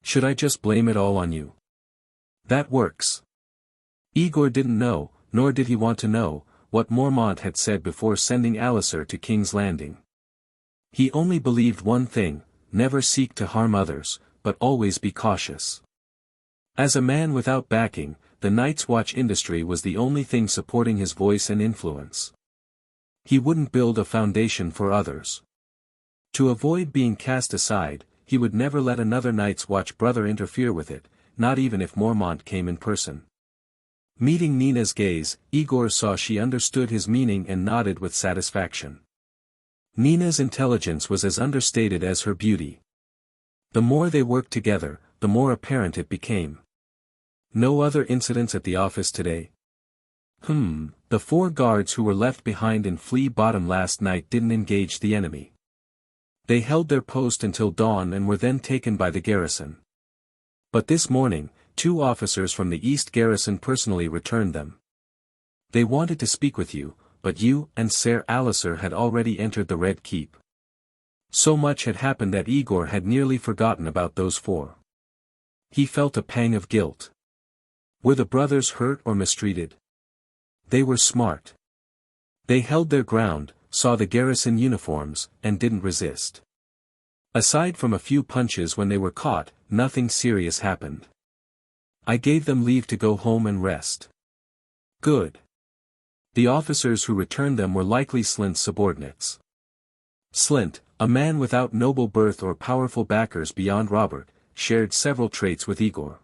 A: Should I just blame it all on you?" "That works." Aegor didn't know, nor did he want to know, what Mormont had said before sending Alliser to King's Landing. He only believed one thing, never seek to harm others, but always be cautious. As a man without backing, the Night's Watch industry was the only thing supporting his voice and influence. He wouldn't build a foundation for others. To avoid being cast aside, he would never let another Night's Watch brother interfere with it, not even if Mormont came in person. Meeting Nina's gaze, Aegor saw she understood his meaning and nodded with satisfaction. Nina's intelligence was as understated as her beauty. The more they worked together, the more apparent it became. No other incidents at the office today? The 4 guards who were left behind in Flea Bottom last night didn't engage the enemy. They held their post until dawn and were then taken by the garrison. But this morning, 2 officers from the East Garrison personally returned them. They wanted to speak with you, but you and Ser Alisar had already entered the Red Keep. So much had happened that Aegor had nearly forgotten about those 4. He felt a pang of guilt. Were the brothers hurt or mistreated? They were smart. They held their ground, saw the garrison uniforms, and didn't resist. Aside from a few punches when they were caught, nothing serious happened. I gave them leave to go home and rest. Good. The officers who returned them were likely Slint's subordinates. Slint, a man without noble birth or powerful backers beyond Robert, shared several traits with Aegor.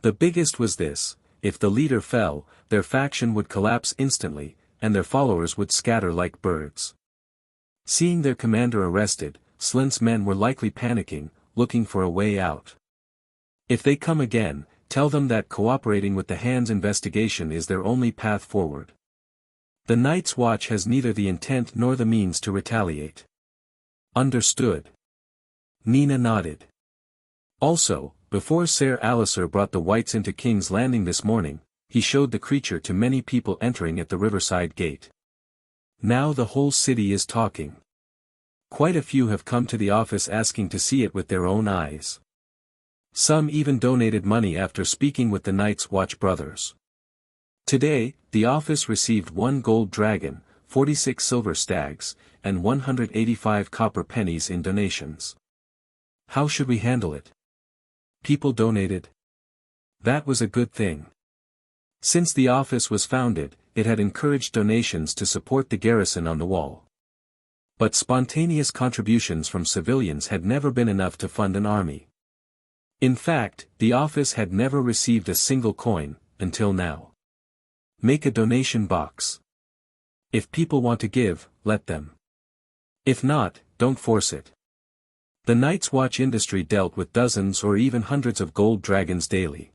A: The biggest was this: if the leader fell, their faction would collapse instantly, and their followers would scatter like birds. Seeing their commander arrested, Slint's men were likely panicking, looking for a way out. If they come again, tell them that cooperating with the Hand's investigation is their only path forward. The Night's Watch has neither the intent nor the means to retaliate. Understood. Nina nodded. Also, before Ser Alisar brought the Whites into King's Landing this morning, he showed the creature to many people entering at the Riverside Gate. Now the whole city is talking. Quite a few have come to the office asking to see it with their own eyes. Some even donated money after speaking with the Night's Watch brothers. Today, the office received 1 gold dragon, 46 silver stags, and 185 copper pennies in donations. How should we handle it? People donated. That was a good thing. Since the office was founded, it had encouraged donations to support the garrison on the wall. But spontaneous contributions from civilians had never been enough to fund an army. In fact, the office had never received a single coin, until now. Make a donation box. If people want to give, let them. If not, don't force it. The Night's Watch industry dealt with dozens or even hundreds of gold dragons daily.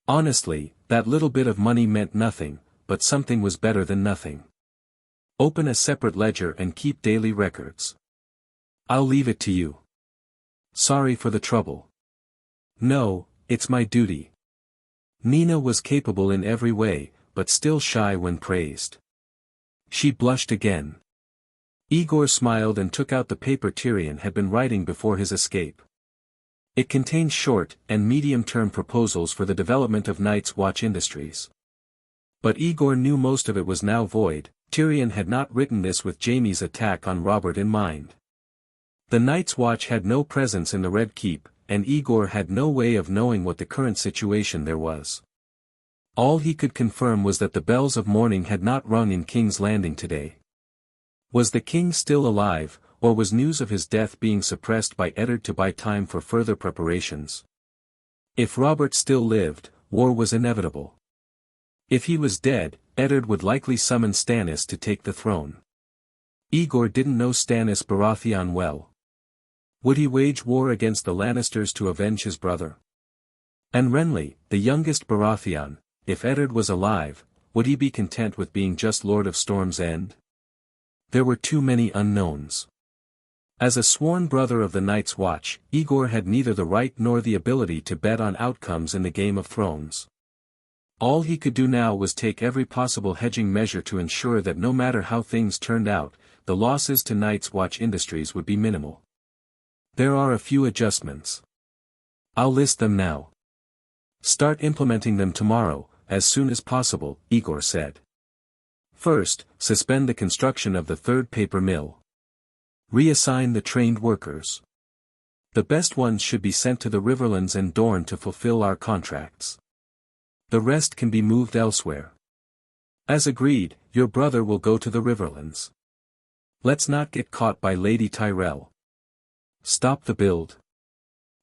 A: Honestly, that little bit of money meant nothing, but something was better than nothing. Open a separate ledger and keep daily records. I'll leave it to you. Sorry for the trouble. No, it's my duty. Nina was capable in every way, but still shy when praised. She blushed again. Aegor smiled and took out the paper Tyrion had been writing before his escape. It contained short and medium-term proposals for the development of Night's Watch industries. But Aegor knew most of it was now void. Tyrion had not written this with Jaime's attack on Robert in mind. The Night's Watch had no presence in the Red Keep, and Aegor had no way of knowing what the current situation there was. All he could confirm was that the bells of morning had not rung in King's Landing today. Was the king still alive, or was news of his death being suppressed by Eddard to buy time for further preparations? If Robert still lived, war was inevitable. If he was dead, Eddard would likely summon Stannis to take the throne. Aegor didn't know Stannis Baratheon well. Would he wage war against the Lannisters to avenge his brother? And Renly, the youngest Baratheon, if Eddard was alive, would he be content with being just Lord of Storm's End? There were too many unknowns. As a sworn brother of the Night's Watch, Aegor had neither the right nor the ability to bet on outcomes in the Game of Thrones. All he could do now was take every possible hedging measure to ensure that no matter how things turned out, the losses to Night's Watch Industries would be minimal. There are a few adjustments. I'll list them now. Start implementing them tomorrow, as soon as possible, Aegor said. First, suspend the construction of the third paper mill. Reassign the trained workers. The best ones should be sent to the Riverlands and Dorne to fulfill our contracts. The rest can be moved elsewhere. As agreed, your brother will go to the Riverlands. Let's not get caught by Lady Tyrell. Stop the build.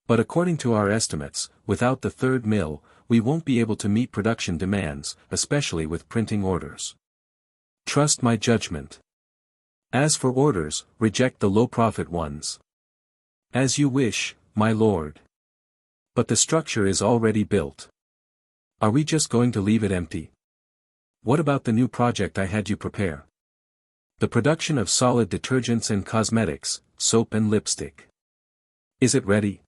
A: But according to our estimates, without the third mill, we won't be able to meet production demands, especially with printing orders. Trust my judgment. As for orders, reject the low-profit ones. As you wish, my lord. But the structure is already built. Are we just going to leave it empty? What about the new project I had you prepare? The production of solid detergents and cosmetics, soap and lipstick. Is it ready?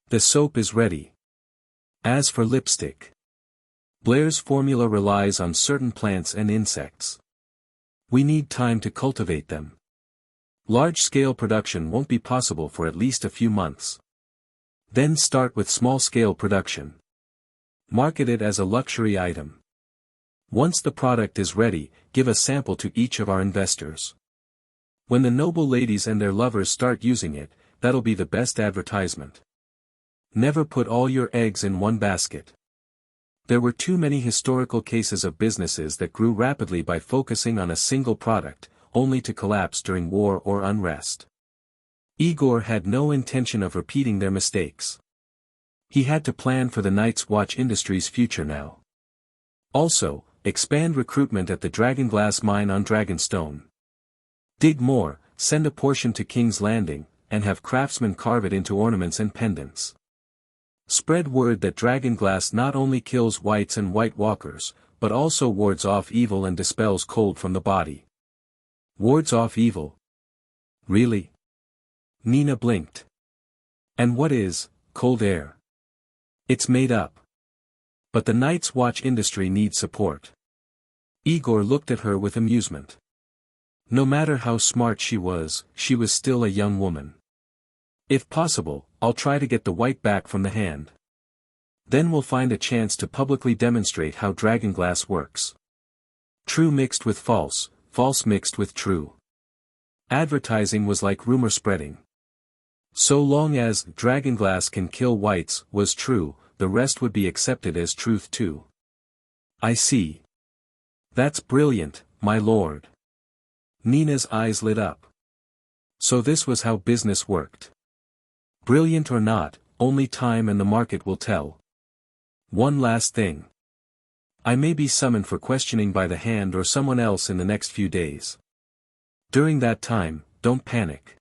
A: The soap is ready. As for lipstick, Blair's formula relies on certain plants and insects. We need time to cultivate them. Large-scale production won't be possible for at least a few months. Then start with small-scale production. Market it as a luxury item. Once the product is ready, give a sample to each of our investors. When the noble ladies and their lovers start using it, that'll be the best advertisement. Never put all your eggs in one basket. There were too many historical cases of businesses that grew rapidly by focusing on a single product, only to collapse during war or unrest. Aegor had no intention of repeating their mistakes. He had to plan for the Night's Watch industry's future now. Also, expand recruitment at the Dragonglass mine on Dragonstone. Dig more, send a portion to King's Landing, and have craftsmen carve it into ornaments and pendants. Spread word that Dragonglass not only kills whites and White Walkers, but also wards off evil and dispels cold from the body. Wards off evil? Really? Nina blinked. And what is cold air? It's made up. But the Night's Watch industry needs support. Aegor looked at her with amusement. No matter how smart she was still a young woman. If possible, I'll try to get the white back from the hand. Then we'll find a chance to publicly demonstrate how Dragonglass works. True mixed with false, false mixed with true. Advertising was like rumor spreading. So long as Dragonglass can kill whites was true, the rest would be accepted as truth too. I see. That's brilliant, my lord. Nina's eyes lit up. So this was how business worked. Brilliant or not, only time and the market will tell. One last thing. I may be summoned for questioning by the Hand or someone else in the next few days. During that time, don't panic.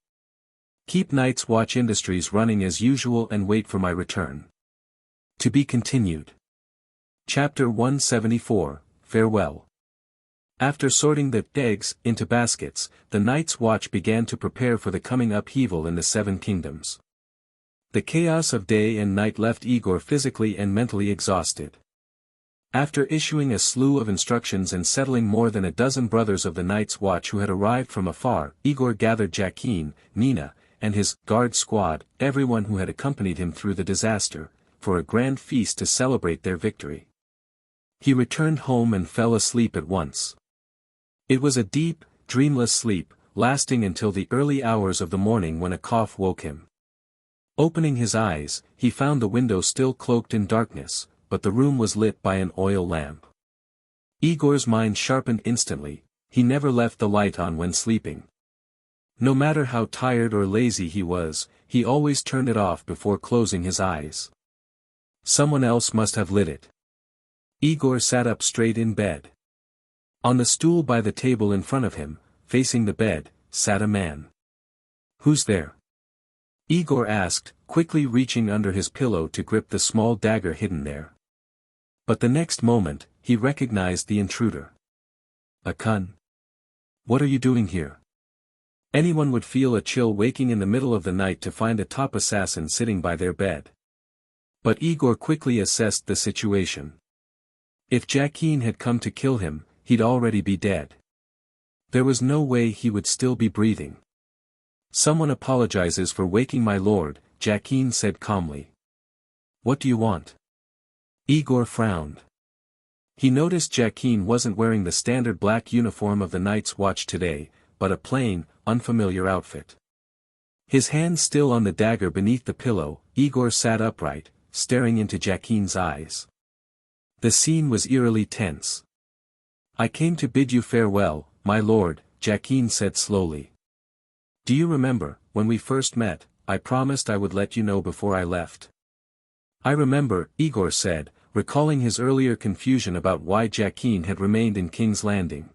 A: Keep Night's Watch Industries running as usual and wait for my return. To be continued. Chapter 174, Farewell. After sorting the eggs into baskets, the Night's Watch began to prepare for the coming upheaval in the Seven Kingdoms. The chaos of day and night left Aegor physically and mentally exhausted. After issuing a slew of instructions and settling more than a dozen brothers of the Night's Watch who had arrived from afar, Aegor gathered Jaqen, Nina, and his guard squad, everyone who had accompanied him through the disaster, for a grand feast to celebrate their victory. He returned home and fell asleep at once. It was a deep, dreamless sleep, lasting until the early hours of the morning when a cough woke him. Opening his eyes, he found the window still cloaked in darkness, but the room was lit by an oil lamp. Aegor's mind sharpened instantly, he never left the light on when sleeping. No matter how tired or lazy he was, he always turned it off before closing his eyes. Someone else must have lit it. Aegor sat up straight in bed. On the stool by the table in front of him, facing the bed, sat a man. Who's there? Aegor asked, quickly reaching under his pillow to grip the small dagger hidden there. But the next moment, he recognized the intruder. Akun. What are you doing here? Anyone would feel a chill waking in the middle of the night to find a top assassin sitting by their bed. But Aegor quickly assessed the situation. If Jaqen had come to kill him, he'd already be dead. There was no way he would still be breathing. Someone apologizes for waking my lord, Jaqen said calmly. What do you want? Aegor frowned. He noticed Jaqen wasn't wearing the standard black uniform of the Night's Watch today, but a plain, unfamiliar outfit. His hand still on the dagger beneath the pillow, Aegor sat upright, staring into Jaqen's eyes. The scene was eerily tense. "I came to bid you farewell, my lord," Jaqen said slowly. "Do you remember, when we first met, I promised I would let you know before I left?" "I remember," Aegor said, recalling his earlier confusion about why Jaqen had remained in King's Landing.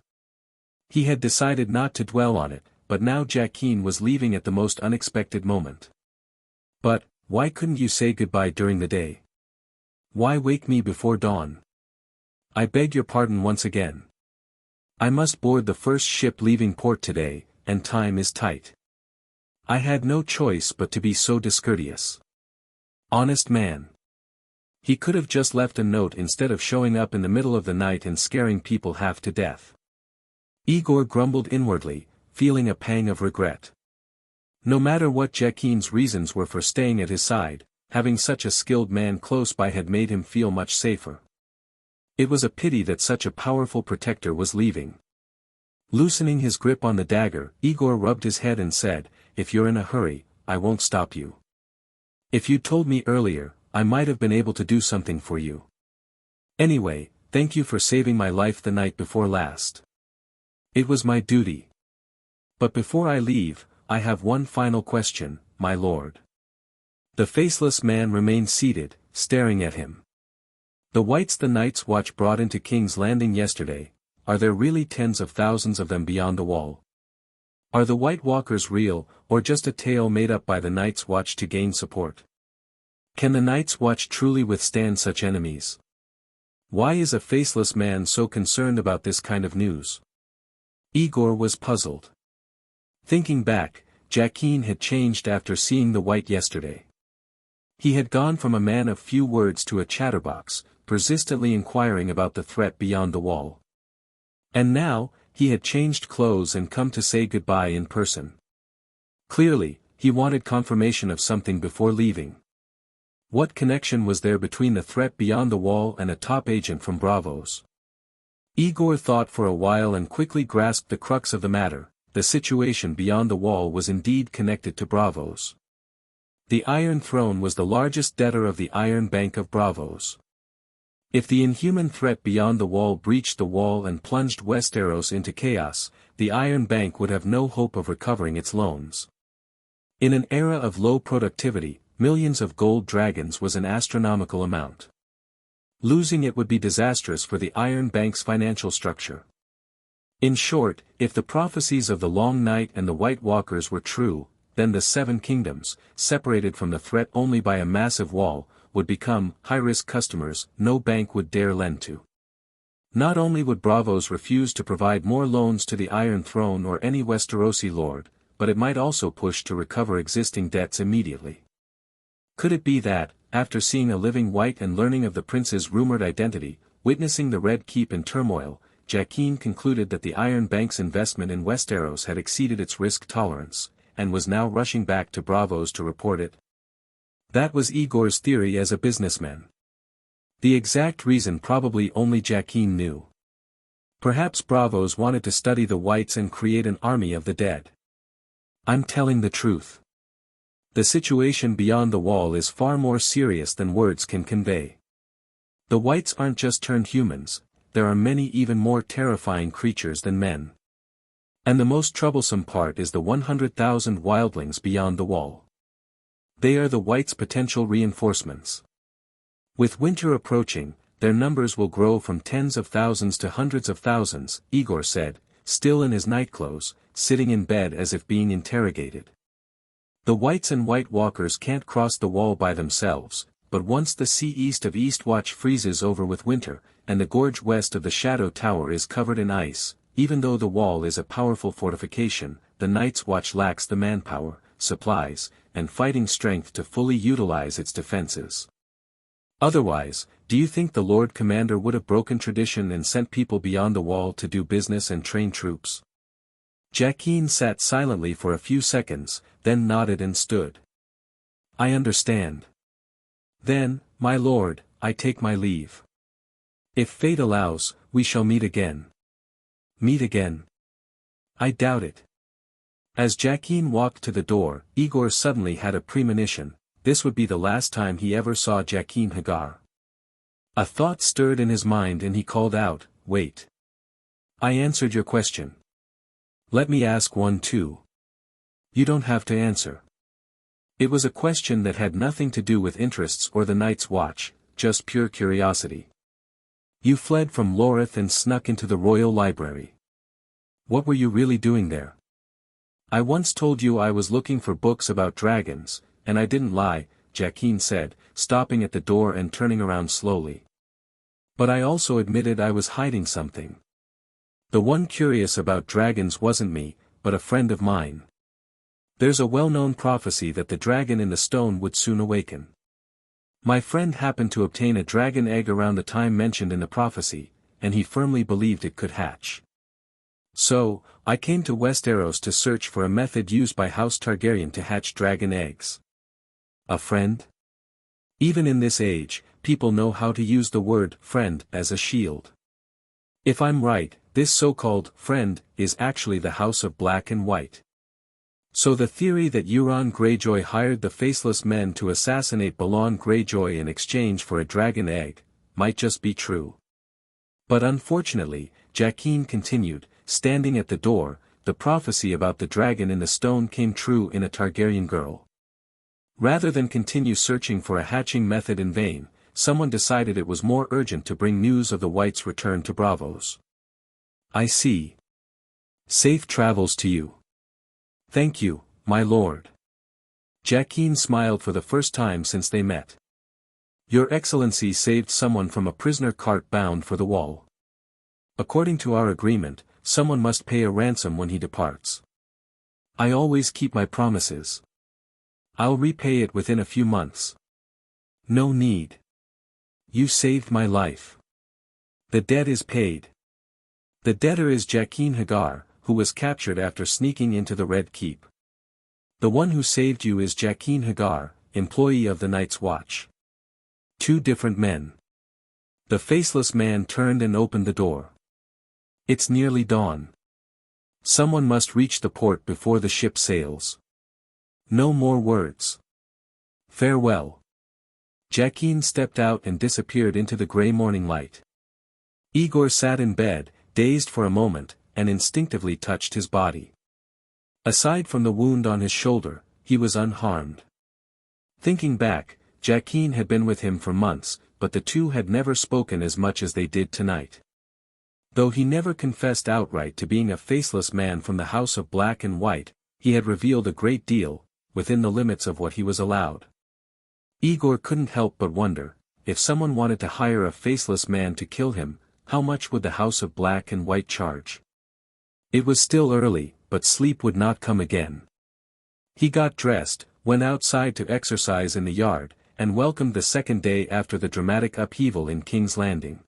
A: He had decided not to dwell on it, but now Jaqen was leaving at the most unexpected moment. "But, why couldn't you say goodbye during the day? Why wake me before dawn? I beg your pardon once again. I must board the first ship leaving port today, and time is tight. I had no choice but to be so discourteous." Honest man. He could have just left a note instead of showing up in the middle of the night and scaring people half to death. Aegor grumbled inwardly, feeling a pang of regret. No matter what Jaqen's reasons were for staying at his side, having such a skilled man close by had made him feel much safer. It was a pity that such a powerful protector was leaving. Loosening his grip on the dagger, Aegor rubbed his head and said, "If you're in a hurry, I won't stop you. If you'd told me earlier, I might have been able to do something for you. Anyway, thank you for saving my life the night before last. It was my duty. But before I leave, I have one final question, my lord." The faceless man remained seated, staring at him. "The whites the Night's Watch brought into King's Landing yesterday, are there really tens of thousands of them beyond the wall? Are the White Walkers real, or just a tale made up by the Night's Watch to gain support? Can the Night's Watch truly withstand such enemies? Why is a faceless man so concerned about this kind of news?" Aegor was puzzled. Thinking back, Jaqen had changed after seeing the White yesterday. He had gone from a man of few words to a chatterbox, persistently inquiring about the threat beyond the wall. And now, he had changed clothes and come to say goodbye in person. Clearly, he wanted confirmation of something before leaving. What connection was there between the threat beyond the wall and a top agent from Braavos? Aegor thought for a while and quickly grasped the crux of the matter. The situation beyond the wall was indeed connected to Braavos. The Iron Throne was the largest debtor of the Iron Bank of Braavos. If the inhuman threat beyond the wall breached the wall and plunged Westeros into chaos, the Iron Bank would have no hope of recovering its loans. In an era of low productivity, millions of gold dragons was an astronomical amount. Losing it would be disastrous for the Iron Bank's financial structure. In short, if the prophecies of the Long Night and the White Walkers were true, then the Seven Kingdoms, separated from the threat only by a massive wall, would become high-risk customers no bank would dare lend to. Not only would Braavos refuse to provide more loans to the Iron Throne or any Westerosi lord, but it might also push to recover existing debts immediately. Could it be that, after seeing a living White and learning of the prince's rumored identity, witnessing the Red Keep in turmoil, Jaqen concluded that the Iron Bank's investment in Westeros had exceeded its risk tolerance, and was now rushing back to Braavos to report it? That was Aegor's theory as a businessman. The exact reason probably only Jaqen knew. Perhaps Braavos wanted to study the Whites and create an army of the dead. I'm telling the truth. The situation beyond the wall is far more serious than words can convey. The Whites aren't just turned humans, there are many even more terrifying creatures than men. And the most troublesome part is the 100,000 wildlings beyond the wall. They are the Whites' potential reinforcements. With winter approaching, their numbers will grow from tens of thousands to hundreds of thousands, Aegor said, still in his nightclothes, sitting in bed as if being interrogated. The Whites and White Walkers can't cross the wall by themselves, but once the sea east of Eastwatch freezes over with winter, and the gorge west of the Shadow Tower is covered in ice, even though the wall is a powerful fortification, the Night's Watch lacks the manpower, supplies, and fighting strength to fully utilize its defenses. Otherwise, do you think the Lord Commander would have broken tradition and sent people beyond the wall to do business and train troops? Jaqen sat silently for a few seconds, then nodded and stood. I understand. Then, my lord, I take my leave. If fate allows, we shall meet again. Meet again? I doubt it. As Jaqen walked to the door, Aegor suddenly had a premonition. This would be the last time he ever saw Jaqen Hagar. A thought stirred in his mind and he called out, "Wait. I answered your question. Let me ask one too." "You don't have to answer." It was a question that had nothing to do with interests or the Night's Watch, just pure curiosity. "You fled from Lorith and snuck into the royal library. What were you really doing there?" "I once told you I was looking for books about dragons, and I didn't lie," Jaqen said, stopping at the door and turning around slowly. "But I also admitted I was hiding something. The one curious about dragons wasn't me, but a friend of mine. There's a well-known prophecy that the dragon in the stone would soon awaken. My friend happened to obtain a dragon egg around the time mentioned in the prophecy, and he firmly believed it could hatch. So, I came to Westeros to search for a method used by House Targaryen to hatch dragon eggs." A friend? Even in this age, people know how to use the word friend as a shield. If I'm right, this so-called friend is actually the House of Black and White. So the theory that Euron Greyjoy hired the Faceless Men to assassinate Balon Greyjoy in exchange for a dragon egg, might just be true. But unfortunately, Jaqen continued, standing at the door, the prophecy about the dragon in the stone came true in a Targaryen girl. Rather than continue searching for a hatching method in vain, someone decided it was more urgent to bring news of the Whites' return to Braavos. "I see. Safe travels to you." "Thank you, my lord." Jaqen smiled for the first time since they met. "Your Excellency saved someone from a prisoner cart bound for the wall. According to our agreement, someone must pay a ransom when he departs. I always keep my promises. I'll repay it within a few months." "No need. You saved my life. The debt is paid." The debtor is Jaqen Hagar, who was captured after sneaking into the Red Keep. The one who saved you is Jaqen Hagar, employee of the Night's Watch. Two different men. The Faceless Man turned and opened the door. "It's nearly dawn. Someone must reach the port before the ship sails. No more words. Farewell." Jaqen stepped out and disappeared into the grey morning light. Aegor sat in bed, dazed for a moment, and instinctively touched his body. Aside from the wound on his shoulder, he was unharmed. Thinking back, Jaqen had been with him for months, but the two had never spoken as much as they did tonight. Though he never confessed outright to being a faceless man from the House of Black and White, he had revealed a great deal, within the limits of what he was allowed. Aegor couldn't help but wonder, if someone wanted to hire a faceless man to kill him, how much would the House of Black and White charge? It was still early, but sleep would not come again. He got dressed, went outside to exercise in the yard, and welcomed the second day after the dramatic upheaval in King's Landing.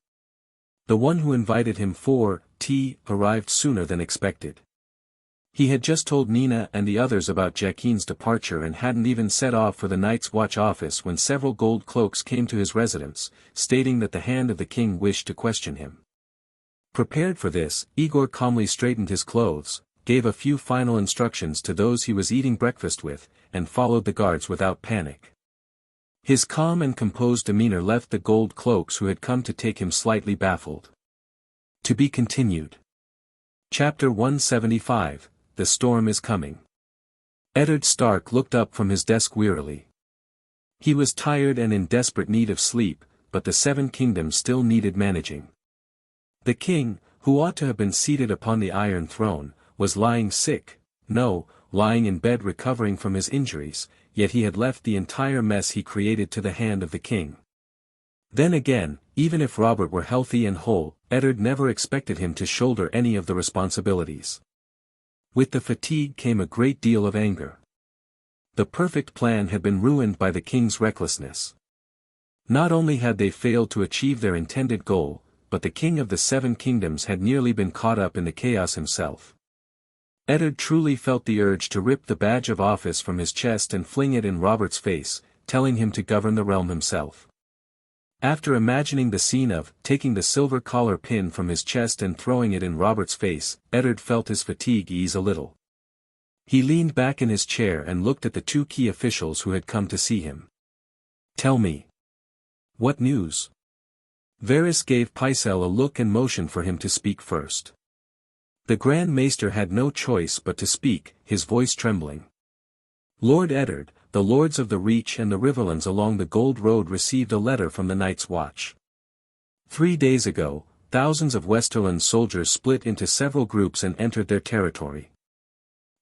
A: The one who invited him for tea arrived sooner than expected. He had just told Nina and the others about Jaqen's departure and hadn't even set off for the Night's Watch office when several gold cloaks came to his residence, stating that the hand of the king wished to question him. Prepared for this, Aegor calmly straightened his clothes, gave a few final instructions to those he was eating breakfast with, and followed the guards without panic. His calm and composed demeanor left the gold cloaks who had come to take him slightly baffled. To be continued. Chapter 175, The Storm is Coming. Eddard Stark looked up from his desk wearily. He was tired and in desperate need of sleep, but the Seven Kingdoms still needed managing. The king, who ought to have been seated upon the Iron Throne, was lying sick, lying in bed recovering from his injuries, yet he had left the entire mess he created to the hand of the king. Then again, even if Robert were healthy and whole, Eddard never expected him to shoulder any of the responsibilities. With the fatigue came a great deal of anger. The perfect plan had been ruined by the king's recklessness. Not only had they failed to achieve their intended goal, but the king of the Seven Kingdoms had nearly been caught up in the chaos himself. Eddard truly felt the urge to rip the badge of office from his chest and fling it in Robert's face, telling him to govern the realm himself. After imagining the scene of taking the silver collar pin from his chest and throwing it in Robert's face, Eddard felt his fatigue ease a little. He leaned back in his chair and looked at the two key officials who had come to see him. Tell me. What news? Varys gave Pycelle a look and motioned for him to speak first. The Grand Maester had no choice but to speak, his voice trembling. Lord Eddard, the lords of the Reach and the Riverlands along the Gold Road received a letter from the Night's Watch. 3 days ago, thousands of Westerland soldiers split into several groups and entered their territory.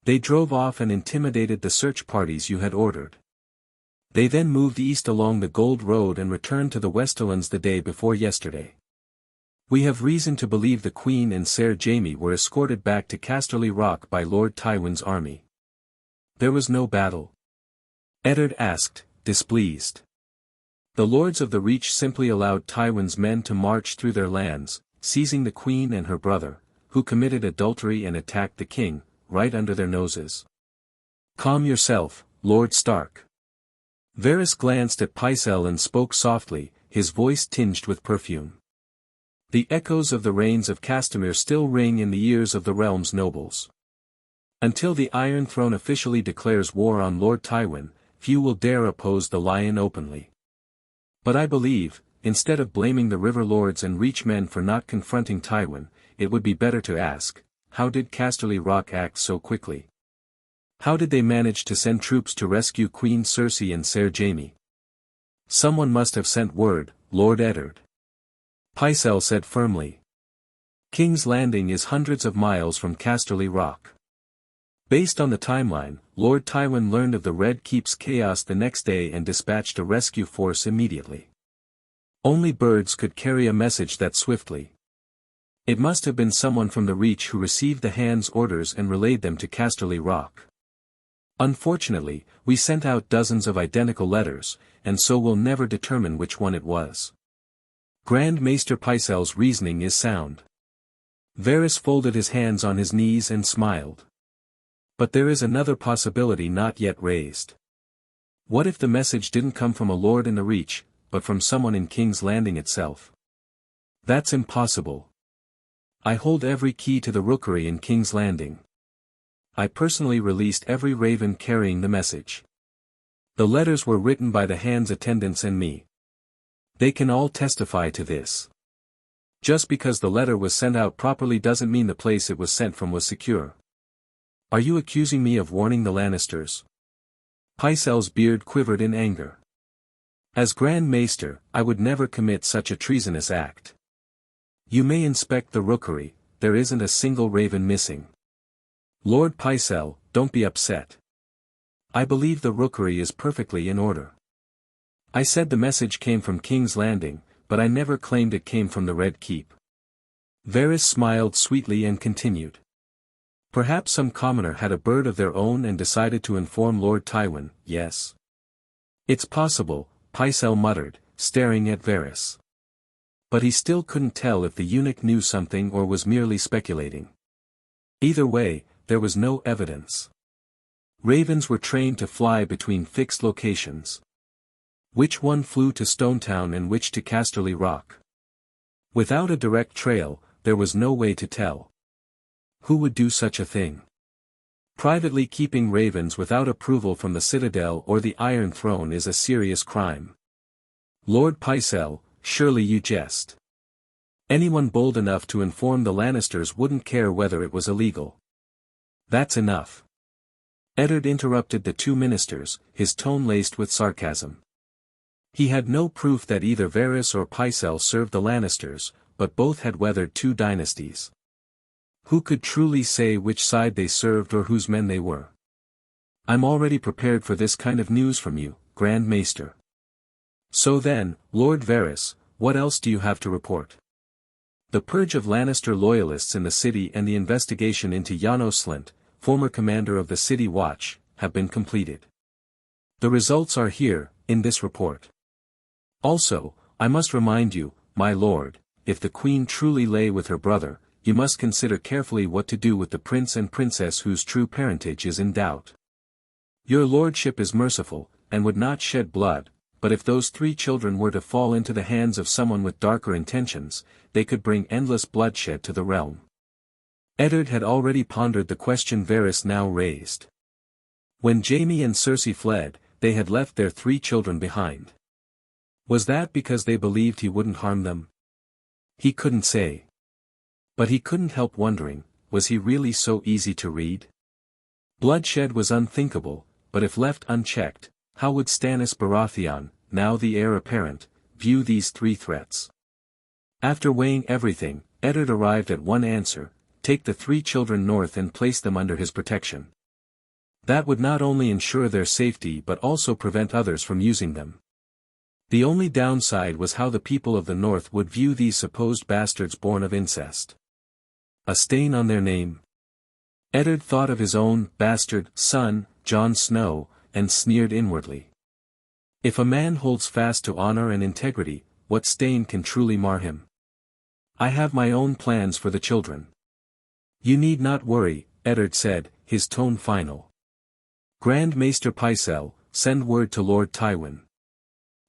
A: They drove off and intimidated the search parties you had ordered. They then moved east along the Gold Road and returned to the Westerlands the day before yesterday. We have reason to believe the Queen and Ser Jaime were escorted back to Casterly Rock by Lord Tywin's army. There was no battle? Eddard asked, displeased. The lords of the Reach simply allowed Tywin's men to march through their lands, seizing the Queen and her brother, who committed adultery and attacked the king, right under their noses. Calm yourself, Lord Stark. Varys glanced at Pycelle and spoke softly, his voice tinged with perfume. The echoes of the reigns of Castamere still ring in the ears of the realm's nobles. Until the Iron Throne officially declares war on Lord Tywin, few will dare oppose the Lion openly. But I believe, instead of blaming the River Lords and Reach men for not confronting Tywin, it would be better to ask, how did Casterly Rock act so quickly? How did they manage to send troops to rescue Queen Cersei and Ser Jaime? Someone must have sent word, Lord Eddard. Pycelle said firmly. King's Landing is hundreds of miles from Casterly Rock. Based on the timeline, Lord Tywin learned of the Red Keep's chaos the next day and dispatched a rescue force immediately. Only birds could carry a message that swiftly. It must have been someone from the Reach who received the Hand's orders and relayed them to Casterly Rock. Unfortunately, we sent out dozens of identical letters, and so we'll never determine which one it was. Grand Maester Pycelle's reasoning is sound. Varys folded his hands on his knees and smiled. But there is another possibility not yet raised. What if the message didn't come from a lord in the Reach, but from someone in King's Landing itself? That's impossible. I hold every key to the rookery in King's Landing. I personally released every raven carrying the message. The letters were written by the Hand's attendants and me. They can all testify to this. Just because the letter was sent out properly doesn't mean the place it was sent from was secure. Are you accusing me of warning the Lannisters? Pycelle's beard quivered in anger. As Grand Maester, I would never commit such a treasonous act. You may inspect the rookery, there isn't a single raven missing. Lord Pycelle, don't be upset. I believe the rookery is perfectly in order. I said the message came from King's Landing, but I never claimed it came from the Red Keep. Varys smiled sweetly and continued. Perhaps some commoner had a bird of their own and decided to inform Lord Tywin, yes. It's possible, Pycelle muttered, staring at Varys. But he still couldn't tell if the eunuch knew something or was merely speculating. Either way, there was no evidence. Ravens were trained to fly between fixed locations. Which one flew to Stonetown and which to Casterly Rock? Without a direct trail, there was no way to tell. Who would do such a thing? Privately keeping ravens without approval from the Citadel or the Iron Throne is a serious crime. Lord Pycelle, surely you jest. Anyone bold enough to inform the Lannisters wouldn't care whether it was illegal. That's enough. Eddard interrupted the two ministers, his tone laced with sarcasm. He had no proof that either Varys or Pycelle served the Lannisters, but both had weathered 2 dynasties. Who could truly say which side they served or whose men they were? I'm already prepared for this kind of news from you, Grand Maester. So then, Lord Varys, what else do you have to report? The purge of Lannister loyalists in the city and the investigation into Janos Slynt, former commander of the City Watch, have been completed. The results are here, in this report. Also, I must remind you, my lord, if the Queen truly lay with her brother, you must consider carefully what to do with the prince and princess whose true parentage is in doubt. Your lordship is merciful, and would not shed blood, but if those 3 children were to fall into the hands of someone with darker intentions, they could bring endless bloodshed to the realm. Eddard had already pondered the question Varys now raised. When Jaime and Cersei fled, they had left their 3 children behind. Was that because they believed he wouldn't harm them? He couldn't say. But he couldn't help wondering, was he really so easy to read? Bloodshed was unthinkable, but if left unchecked, how would Stannis Baratheon, now the heir apparent, view these 3 threats? After weighing everything, Eddard arrived at one answer: take the 3 children north and place them under his protection. That would not only ensure their safety but also prevent others from using them. The only downside was how the people of the north would view these supposed bastards born of incest. A stain on their name. Eddard thought of his own bastard son, Jon Snow, and sneered inwardly. If a man holds fast to honor and integrity, what stain can truly mar him? I have my own plans for the children. You need not worry, Eddard said, his tone final. Grand Maester Pycelle, send word to Lord Tywin.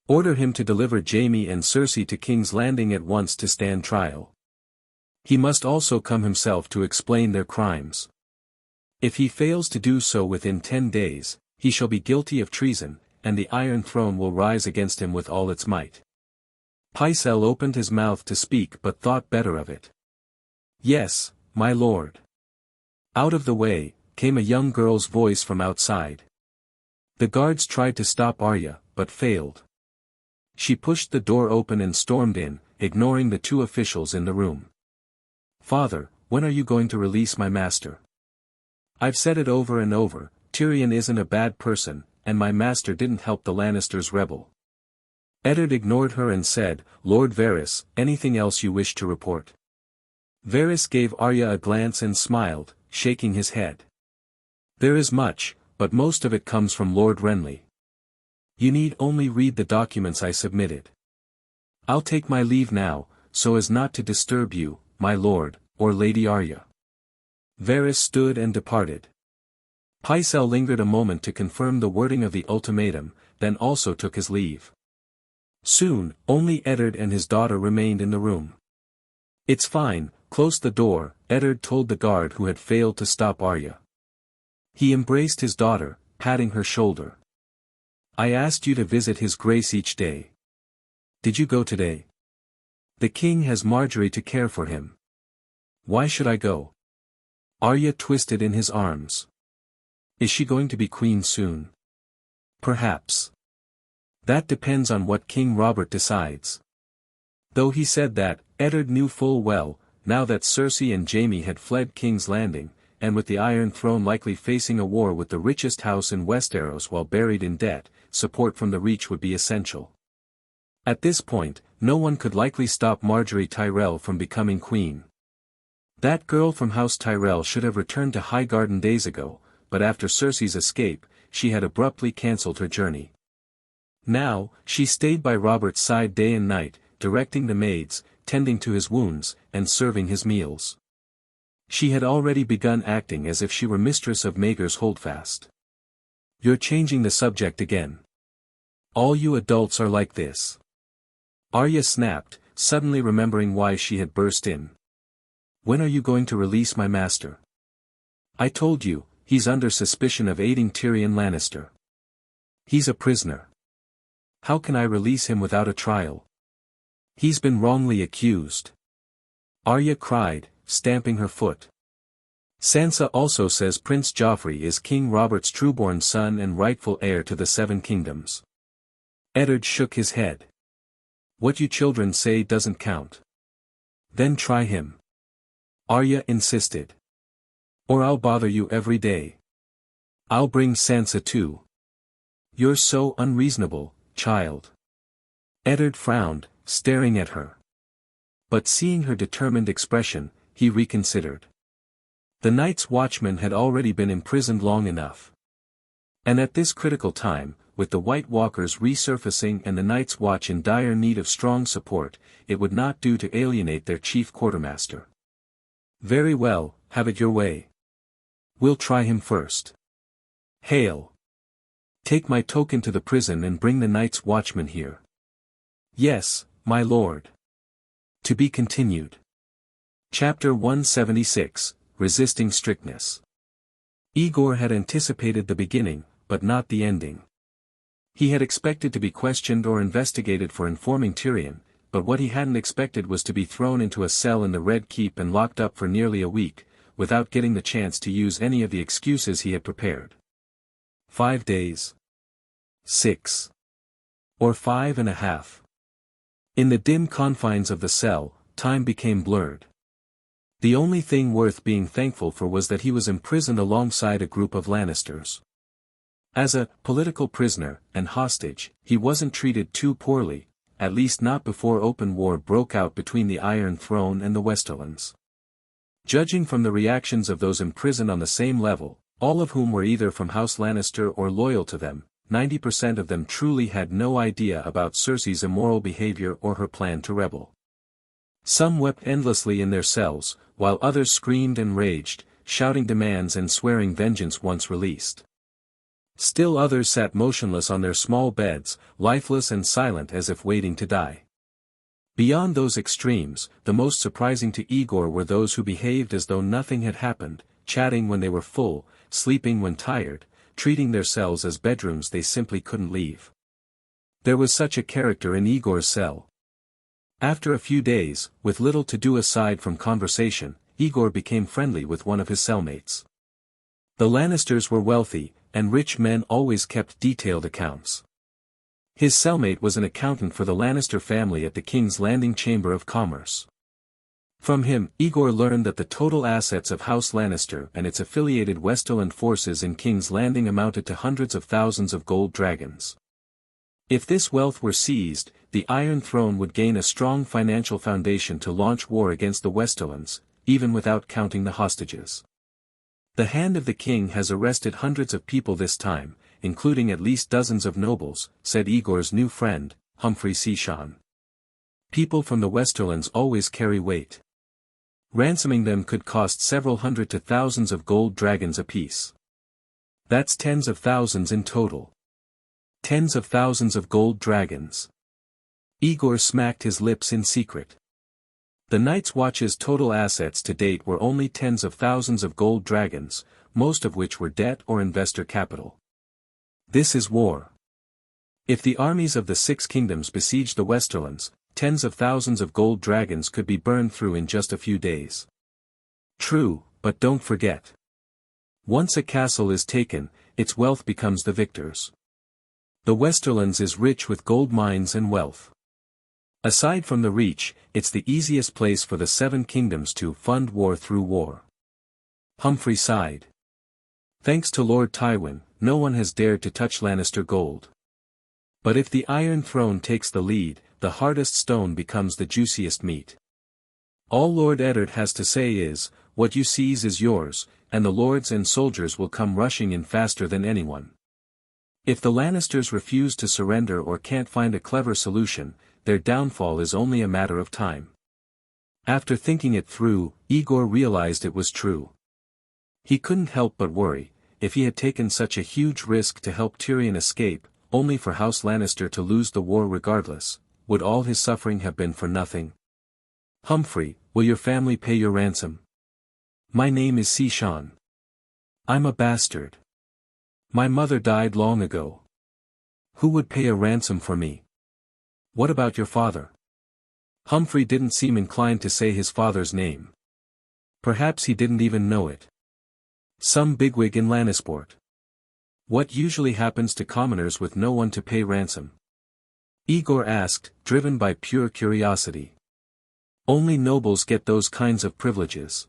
A: Order him to deliver Jaime and Cersei to King's Landing at once to stand trial. He must also come himself to explain their crimes. If he fails to do so within 10 days, he shall be guilty of treason, and the Iron Throne will rise against him with all its might. Pycelle opened his mouth to speak but thought better of it. Yes, my lord. Out of the way, came a young girl's voice from outside. The guards tried to stop Arya, but failed. She pushed the door open and stormed in, ignoring the 2 officials in the room. Father, when are you going to release my master? I've said it over and over, Tyrion isn't a bad person, and my master didn't help the Lannisters rebel. Eddard ignored her and said, Lord Varys, anything else you wish to report? Varys gave Arya a glance and smiled, shaking his head. There is much, but most of it comes from Lord Renly. You need only read the documents I submitted. I'll take my leave now, so as not to disturb you, my lord, or Lady Arya. Varys stood and departed. Pycelle lingered a moment to confirm the wording of the ultimatum, then also took his leave. Soon, only Eddard and his daughter remained in the room. It's fine, close the door, Eddard told the guard who had failed to stop Arya. He embraced his daughter, patting her shoulder. I asked you to visit his grace each day. Did you go today? The king has Marjgerie to care for him. Why should I go? Arya twisted in his arms. Is she going to be queen soon? Perhaps. That depends on what King Robert decides. Though he said that, Eddard knew full well, now that Cersei and Jaime had fled King's Landing, and with the Iron Throne likely facing a war with the richest house in Westeros while buried in debt, support from the Reach would be essential. At this point, no one could likely stop Marjgerie Tyrell from becoming queen. That girl from House Tyrell should have returned to Highgarden days ago, but after Cersei's escape, she had abruptly cancelled her journey. Now, she stayed by Robert's side day and night, directing the maids, tending to his wounds, and serving his meals. She had already begun acting as if she were mistress of Maegor's Holdfast. You're changing the subject again. All you adults are like this. Arya snapped, suddenly remembering why she had burst in. When are you going to release my master? I told you, he's under suspicion of aiding Tyrion Lannister. He's a prisoner. How can I release him without a trial? He's been wrongly accused. Arya cried, stamping her foot. Sansa also says Prince Joffrey is King Robert's trueborn son and rightful heir to the 7 kingdoms. Eddard shook his head. What you children say doesn't count. Then try him. Arya insisted. Or I'll bother you every day. I'll bring Sansa too. You're so unreasonable, child. Eddard frowned, staring at her. But seeing her determined expression, he reconsidered. The Night's Watchman had already been imprisoned long enough. And at this critical time, with the White Walkers resurfacing and the Night's Watch in dire need of strong support, it would not do to alienate their chief quartermaster. Very well, have it your way. We'll try him first. Hail! Take my token to the prison and bring the Night's Watchman here. Yes, my lord. To be continued. Chapter 176, Resisting Strictness. Aegor had anticipated the beginning, but not the ending. He had expected to be questioned or investigated for informing Tyrion, but what he hadn't expected was to be thrown into a cell in the Red Keep and locked up for nearly a week, without getting the chance to use any of the excuses he had prepared. 5 days. 6. Or 5.5. In the dim confines of the cell, time became blurred. The only thing worth being thankful for was that he was imprisoned alongside a group of Lannisters. As a political prisoner and hostage, he wasn't treated too poorly, at least not before open war broke out between the Iron Throne and the Westerlands. Judging from the reactions of those imprisoned on the same level, all of whom were either from House Lannister or loyal to them, 90% of them truly had no idea about Cersei's immoral behavior or her plan to rebel. Some wept endlessly in their cells, while others screamed and raged, shouting demands and swearing vengeance once released. Still others sat motionless on their small beds, lifeless and silent as if waiting to die. Beyond those extremes, the most surprising to Aegor were those who behaved as though nothing had happened, chatting when they were full, sleeping when tired, treating their cells as bedrooms they simply couldn't leave. There was such a character in Aegor's cell. After a few days, with little to do aside from conversation, Aegor became friendly with one of his cellmates. The Lannisters were wealthy, and rich men always kept detailed accounts. His cellmate was an accountant for the Lannister family at the King's Landing Chamber of Commerce. From him, Aegor learned that the total assets of House Lannister and its affiliated Westerland forces in King's Landing amounted to hundreds of thousands of gold dragons. If this wealth were seized, the Iron Throne would gain a strong financial foundation to launch war against the Westerlands, even without counting the hostages. The hand of the king has arrested hundreds of people this time, including at least dozens of nobles, said Aegor's new friend, Humphrey Sean. People from the Westerlands always carry weight. Ransoming them could cost several hundred to thousands of gold dragons apiece. That's tens of thousands in total. Tens of thousands of gold dragons. Aegor smacked his lips in secret. The Night's Watch's total assets to date were only tens of thousands of gold dragons, most of which were debt or investor capital. This is war. If the armies of the Six Kingdoms besieged the Westerlands, tens of thousands of gold dragons could be burned through in just a few days. True, but don't forget. Once a castle is taken, its wealth becomes the victor's. The Westerlands is rich with gold mines and wealth. Aside from the Reach, it's the easiest place for the Seven Kingdoms to fund war through war. Humphrey sighed. Thanks to Lord Tywin, no one has dared to touch Lannister gold. But if the Iron Throne takes the lead, the hardest stone becomes the juiciest meat. All Lord Eddard has to say is, what you seize is yours, and the lords and soldiers will come rushing in faster than anyone. If the Lannisters refuse to surrender or can't find a clever solution, their downfall is only a matter of time. After thinking it through, Aegor realized it was true. He couldn't help but worry, if he had taken such a huge risk to help Tyrion escape, only for House Lannister to lose the war regardless, would all his suffering have been for nothing? Humphrey, will your family pay your ransom? My name is Sean. I'm a bastard. My mother died long ago. Who would pay a ransom for me? What about your father? Humphrey didn't seem inclined to say his father's name. Perhaps he didn't even know it. Some bigwig in Lannisport. What usually happens to commoners with no one to pay ransom? Aegor asked, driven by pure curiosity. Only nobles get those kinds of privileges.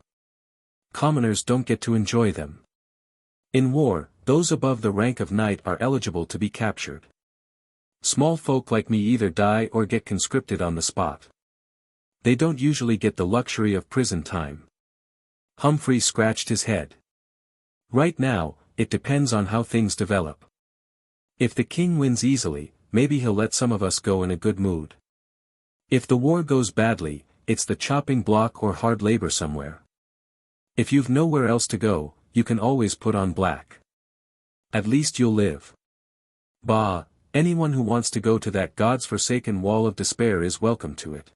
A: Commoners don't get to enjoy them. In war, those above the rank of knight are eligible to be captured. Small folk like me either die or get conscripted on the spot. They don't usually get the luxury of prison time. Humphrey scratched his head. Right now, it depends on how things develop. If the king wins easily, maybe he'll let some of us go in a good mood. If the war goes badly, it's the chopping block or hard labor somewhere. If you've nowhere else to go, you can always put on black. At least you'll live. Bah, anyone who wants to go to that God's forsaken wall of despair is welcome to it.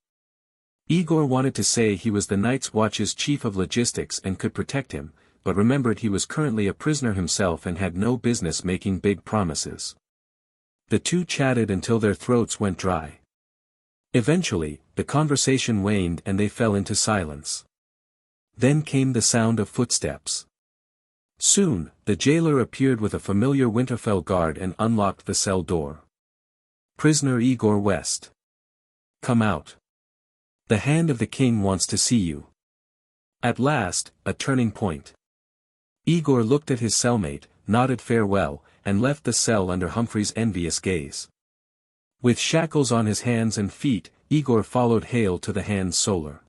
A: Aegor wanted to say he was the Night's Watch's chief of logistics and could protect him, but remembered he was currently a prisoner himself and had no business making big promises. The two chatted until their throats went dry. Eventually, the conversation waned and they fell into silence. Then came the sound of footsteps. Soon, the jailer appeared with a familiar Winterfell guard and unlocked the cell door. "Prisoner Aegor West. Come out. The hand of the king wants to see you." At last, a turning point. Aegor looked at his cellmate, nodded farewell, and left the cell under Humphrey's envious gaze. With shackles on his hands and feet, Aegor followed Hale to the Hand's Solar.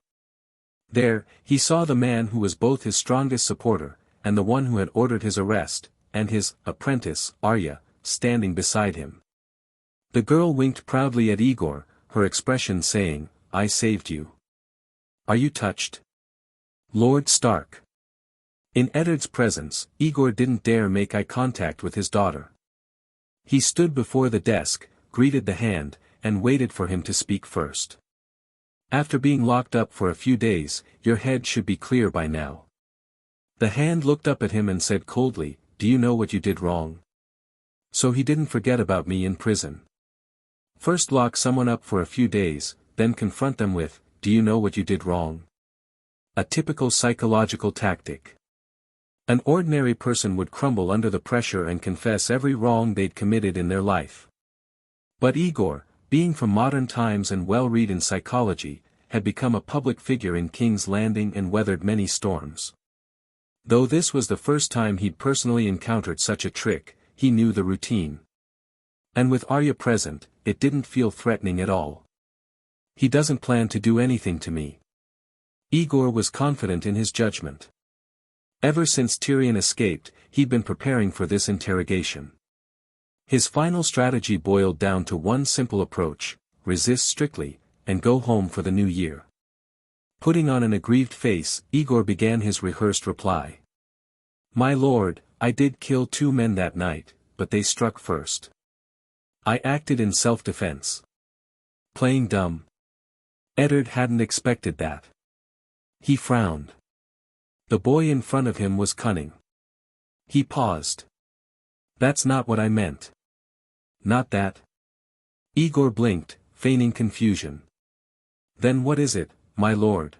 A: There, he saw the man who was both his strongest supporter, and the one who had ordered his arrest, and his apprentice, Arya, standing beside him. The girl winked proudly at Aegor, her expression saying, "I saved you. Are you touched?" "Lord Stark." In Eddard's presence, Aegor didn't dare make eye contact with his daughter. He stood before the desk, greeted the Hand, and waited for him to speak first. "After being locked up for a few days, your head should be clear by now." The Hand looked up at him and said coldly, "Do you know what you did wrong? So he didn't forget about me in prison. First lock someone up for a few days, then confront them with, 'Do you know what you did wrong?' A typical psychological tactic. An ordinary person would crumble under the pressure and confess every wrong they'd committed in their life. But Aegor, being from modern times and well-read in psychology, had become a public figure in King's Landing and weathered many storms. Though this was the first time he'd personally encountered such a trick, he knew the routine. And with Arya present, it didn't feel threatening at all. "He doesn't plan to do anything to me." Aegor was confident in his judgment. Ever since Tyrion escaped, he'd been preparing for this interrogation. His final strategy boiled down to one simple approach: resist strictly, and go home for the new year. Putting on an aggrieved face, Aegor began his rehearsed reply. "My lord, I did kill 2 men that night, but they struck first. I acted in self-defense." Playing dumb? Eddard hadn't expected that. He frowned. The boy in front of him was cunning. He paused. "That's not what I meant." "Not that?" Aegor blinked, feigning confusion. "Then what is it, my lord?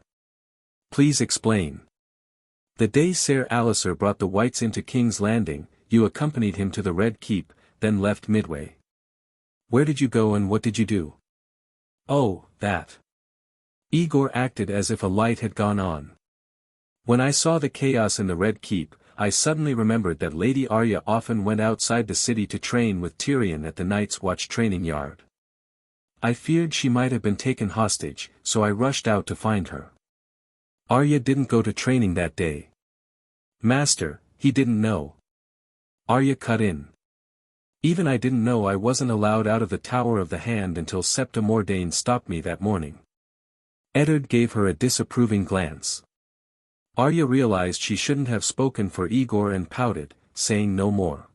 A: Please explain." "The day Ser Alliser brought the Whites into King's Landing, you accompanied him to the Red Keep, then left midway. Where did you go and what did you do?" "Oh, that." Aegor acted as if a light had gone on. "When I saw the chaos in the Red Keep, I suddenly remembered that Lady Arya often went outside the city to train with Tyrion at the Night's Watch training yard. I feared she might have been taken hostage, so I rushed out to find her. Arya didn't go to training that day." "Master, he didn't know." Arya cut in. "Even I didn't know I wasn't allowed out of the Tower of the Hand until Septa Mordane stopped me that morning." Eddard gave her a disapproving glance. Arya realized she shouldn't have spoken for Aegor and pouted, saying no more.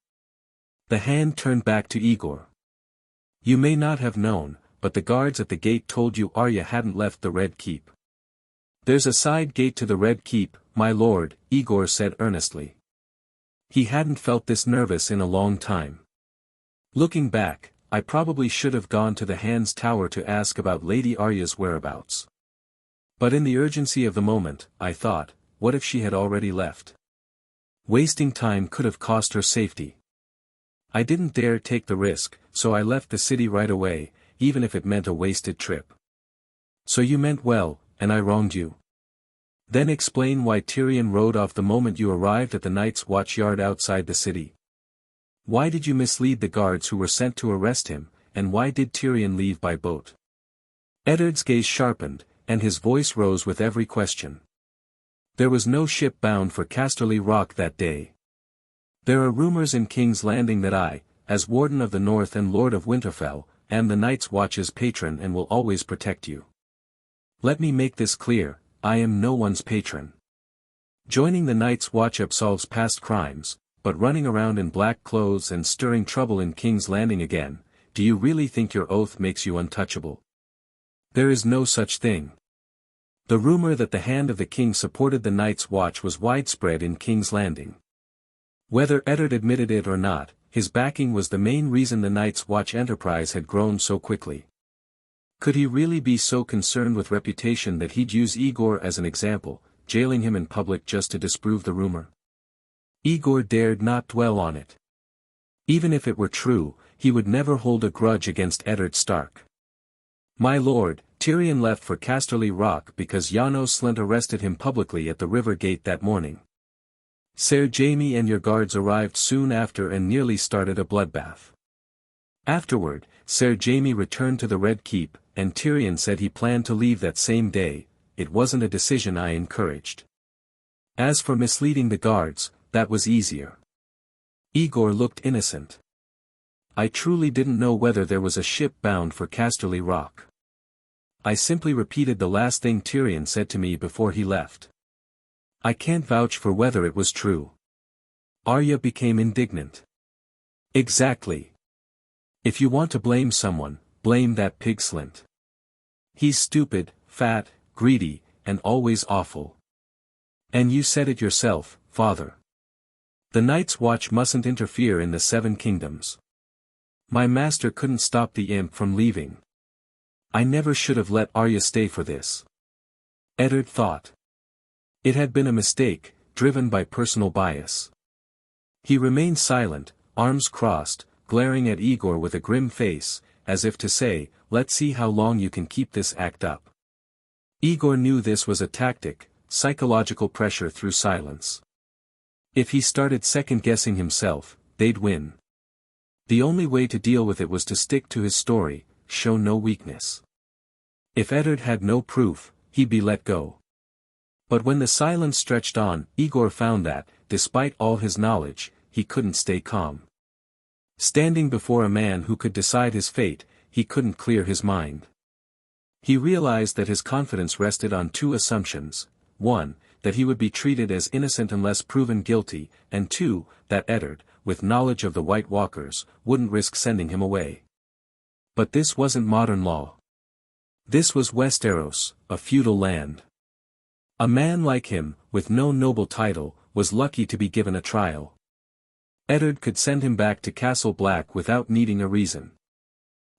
A: The Hand turned back to Aegor. "You may not have known, but the guards at the gate told you Arya hadn't left the Red Keep." "There's a side gate to the Red Keep, my lord," Aegor said earnestly. He hadn't felt this nervous in a long time. "Looking back, I probably should have gone to the Hand's Tower to ask about Lady Arya's whereabouts. But in the urgency of the moment, I thought, what if she had already left? Wasting time could have cost her safety. I didn't dare take the risk, so I left the city right away, even if it meant a wasted trip." "So you meant well, and I wronged you. Then explain why Tyrion rode off the moment you arrived at the Night's Watch yard outside the city. Why did you mislead the guards who were sent to arrest him, and why did Tyrion leave by boat?" Eddard's gaze sharpened, and his voice rose with every question. "There was no ship bound for Casterly Rock that day. There are rumors in King's Landing that I, as Warden of the North and Lord of Winterfell, am the Night's Watch's patron and will always protect you. Let me make this clear, I am no one's patron. Joining the Night's Watch absolves past crimes, but running around in black clothes and stirring trouble in King's Landing again, do you really think your oath makes you untouchable? There is no such thing." The rumor that the hand of the king supported the Night's Watch was widespread in King's Landing. Whether Eddard admitted it or not, his backing was the main reason the Night's Watch enterprise had grown so quickly. Could he really be so concerned with reputation that he'd use Aegor as an example, jailing him in public just to disprove the rumor? Aegor dared not dwell on it. Even if it were true, he would never hold a grudge against Eddard Stark. My lord, Tyrion left for Casterly Rock because Janos Slynt arrested him publicly at the river gate that morning. Ser Jaime and your guards arrived soon after and nearly started a bloodbath. Afterward, Ser Jaime returned to the Red Keep, and Tyrion said he planned to leave that same day. It wasn't a decision I encouraged. As for misleading the guards, that was easier. Aegor looked innocent. I truly didn't know whether there was a ship bound for Casterly Rock. I simply repeated the last thing Tyrion said to me before he left. I can't vouch for whether it was true. Arya became indignant. Exactly. If you want to blame someone, blame that pig Slynt. He's stupid, fat, greedy, and always awful. And you said it yourself, father. The Night's Watch mustn't interfere in the Seven Kingdoms. My master couldn't stop the imp from leaving. I never should have let Arya stay for this. Eddard thought. It had been a mistake, driven by personal bias. He remained silent, arms crossed, glaring at Aegor with a grim face, as if to say, let's see how long you can keep this act up. Aegor knew this was a tactic, psychological pressure through silence. If he started second-guessing himself, they'd win. The only way to deal with it was to stick to his story, show no weakness. If Eddard had no proof, he'd be let go. But when the silence stretched on, Aegor found that, despite all his knowledge, he couldn't stay calm. Standing before a man who could decide his fate, he couldn't clear his mind. He realized that his confidence rested on two assumptions: 1, that he would be treated as innocent unless proven guilty, and 2, that Eddard, with knowledge of the White Walkers, wouldn't risk sending him away. But this wasn't modern law. This was Westeros, a feudal land. A man like him, with no noble title, was lucky to be given a trial. Eddard could send him back to Castle Black without needing a reason.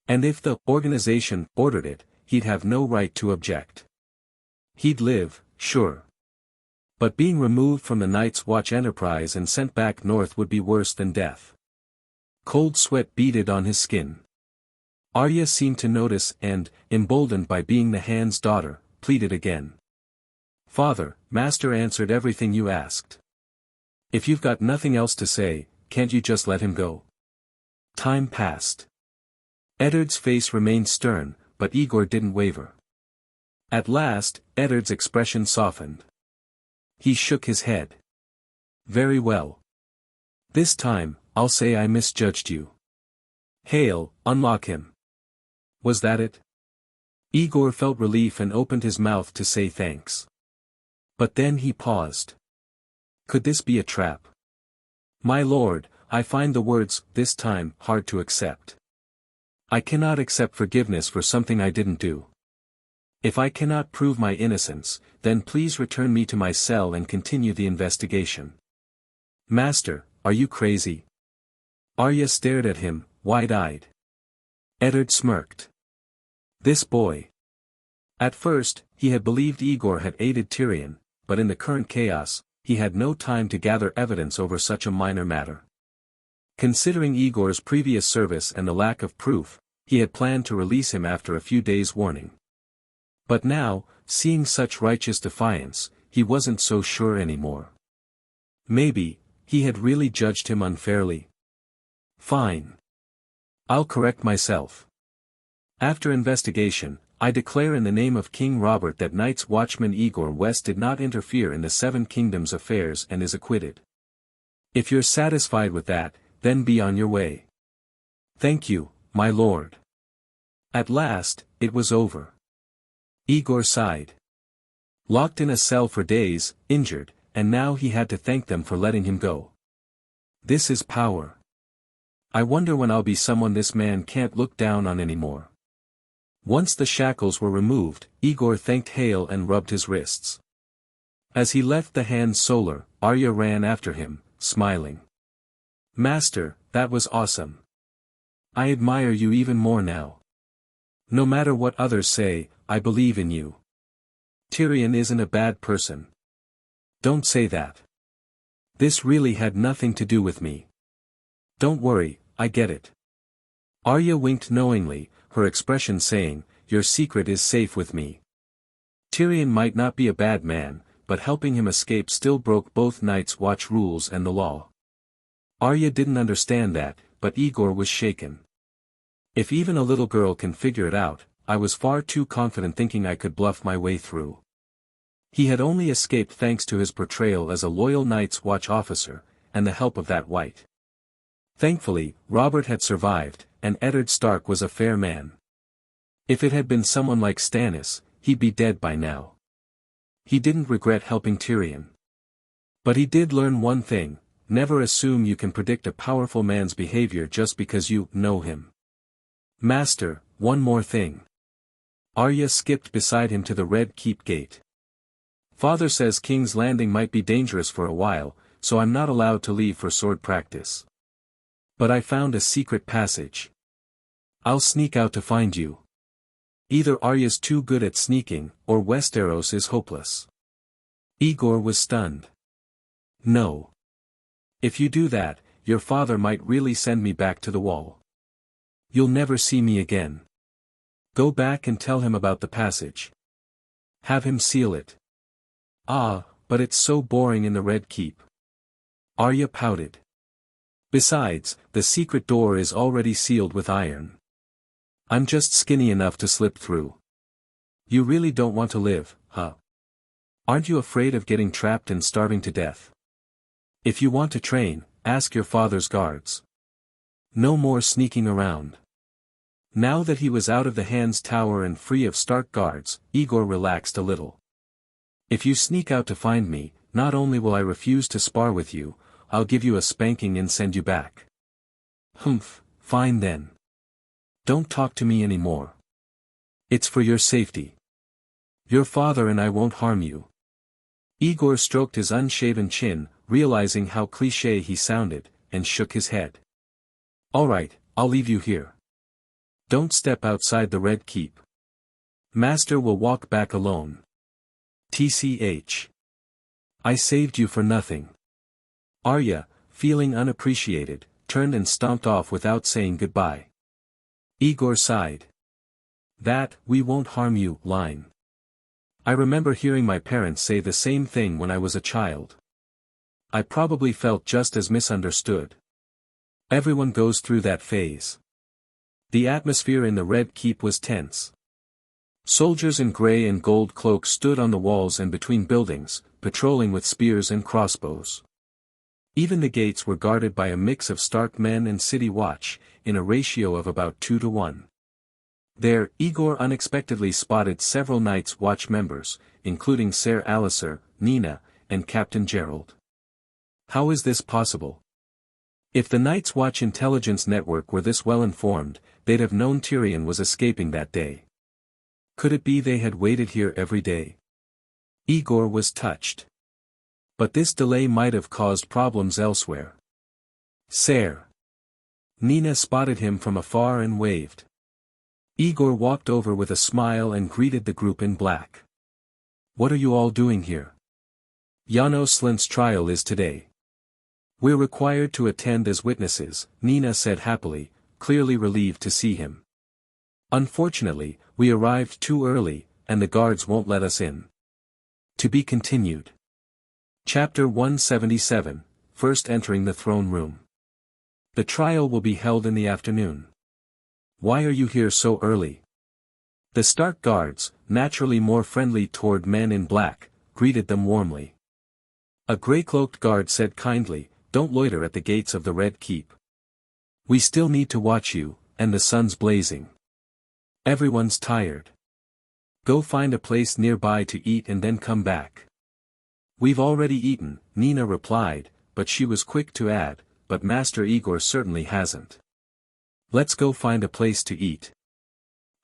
A: And if the organization ordered it, he'd have no right to object. He'd live, sure. But being removed from the Night's Watch enterprise and sent back north would be worse than death. Cold sweat beaded on his skin. Arya seemed to notice and, emboldened by being the Hand's daughter, pleaded again. Father, Master answered everything you asked. If you've got nothing else to say, can't you just let him go? Time passed. Eddard's face remained stern, but Aegor didn't waver. At last, Eddard's expression softened. He shook his head. Very well. This time, I'll say I misjudged you. Hail, unlock him. Was that it? Aegor felt relief and opened his mouth to say thanks. But then he paused. Could this be a trap? My lord, I find the words, this time, hard to accept. I cannot accept forgiveness for something I didn't do. If I cannot prove my innocence, then please return me to my cell and continue the investigation. Master, are you crazy? Arya stared at him, wide-eyed. Eddard smirked. This boy. At first, he had believed Aegor had aided Tyrion, but in the current chaos, he had no time to gather evidence over such a minor matter. Considering Aegor's previous service and the lack of proof, he had planned to release him after a few days' warning. But now, seeing such righteous defiance, he wasn't so sure anymore. Maybe, he had really judged him unfairly. Fine. I'll correct myself. After investigation, I declare in the name of King Robert that Night's Watchman Aegor West did not interfere in the Seven Kingdoms' affairs and is acquitted. If you're satisfied with that, then be on your way. Thank you, my lord. At last, it was over. Aegor sighed. Locked in a cell for days, injured, and now he had to thank them for letting him go. This is power. I wonder when I'll be someone this man can't look down on anymore. Once the shackles were removed, Aegor thanked Hail and rubbed his wrists. As he left the hand solar, Arya ran after him, smiling. Master, that was awesome. I admire you even more now. No matter what others say, I believe in you. Tyrion isn't a bad person. Don't say that. This really had nothing to do with me. Don't worry, I get it. Arya winked knowingly, her expression saying, your secret is safe with me. Tyrion might not be a bad man, but helping him escape still broke both Night's Watch rules and the law. Arya didn't understand that, but Aegor was shaken. If even a little girl can figure it out, I was far too confident thinking I could bluff my way through. He had only escaped thanks to his portrayal as a loyal Night's Watch officer, and the help of that white. Thankfully, Robert had survived, and Eddard Stark was a fair man. If it had been someone like Stannis, he'd be dead by now. He didn't regret helping Tyrion. But he did learn one thing: never assume you can predict a powerful man's behavior just because you know him. Master, one more thing. Arya skipped beside him to the Red Keep gate. Father says King's Landing might be dangerous for a while, so I'm not allowed to leave for sword practice. But I found a secret passage. I'll sneak out to find you. Either Arya's too good at sneaking, or Westeros is hopeless. Aegor was stunned. No. If you do that, your father might really send me back to the wall. You'll never see me again. Go back and tell him about the passage. Have him seal it. Ah, but it's so boring in the Red Keep. Arya pouted. Besides, the secret door is already sealed with iron. I'm just skinny enough to slip through. You really don't want to live, huh? Aren't you afraid of getting trapped and starving to death? If you want to train, ask your father's guards. No more sneaking around. Now that he was out of the Hand's Tower and free of Stark guards, Aegor relaxed a little. If you sneak out to find me, not only will I refuse to spar with you, I'll give you a spanking and send you back. Humph, fine then. Don't talk to me anymore. It's for your safety. Your father and I won't harm you. Aegor stroked his unshaven chin, realizing how cliché he sounded, and shook his head. All right, I'll leave you here. Don't step outside the Red Keep. Master will walk back alone. TCH. I saved you for nothing. Arya, feeling unappreciated, turned and stomped off without saying goodbye. Aegor sighed. That, we won't harm you, line. I remember hearing my parents say the same thing when I was a child. I probably felt just as misunderstood. Everyone goes through that phase. The atmosphere in the Red Keep was tense. Soldiers in grey and gold cloaks stood on the walls and between buildings, patrolling with spears and crossbows. Even the gates were guarded by a mix of Stark men and city watch, in a ratio of about 2 to 1. There, Aegor unexpectedly spotted several Night's Watch members, including Ser Alliser, Nina, and Captain Gerald. How is this possible? If the Night's Watch intelligence network were this well informed, they'd have known Tyrion was escaping that day. Could it be they had waited here every day? Aegor was touched. But this delay might have caused problems elsewhere. Ser. Nina spotted him from afar and waved. Aegor walked over with a smile and greeted the group in black. What are you all doing here? Janos Slint's trial is today. We're required to attend as witnesses, Nina said happily, clearly relieved to see him. Unfortunately, we arrived too early, and the guards won't let us in. To be continued. Chapter 177, First Entering the Throne Room. The trial will be held in the afternoon. Why are you here so early? The Stark guards, naturally more friendly toward men in black, greeted them warmly. A grey-cloaked guard said kindly, "Don't loiter at the gates of the Red Keep. We still need to watch you, and the sun's blazing. Everyone's tired. Go find a place nearby to eat and then come back." "We've already eaten," Nina replied, but she was quick to add, "but Master Aegor certainly hasn't. Let's go find a place to eat."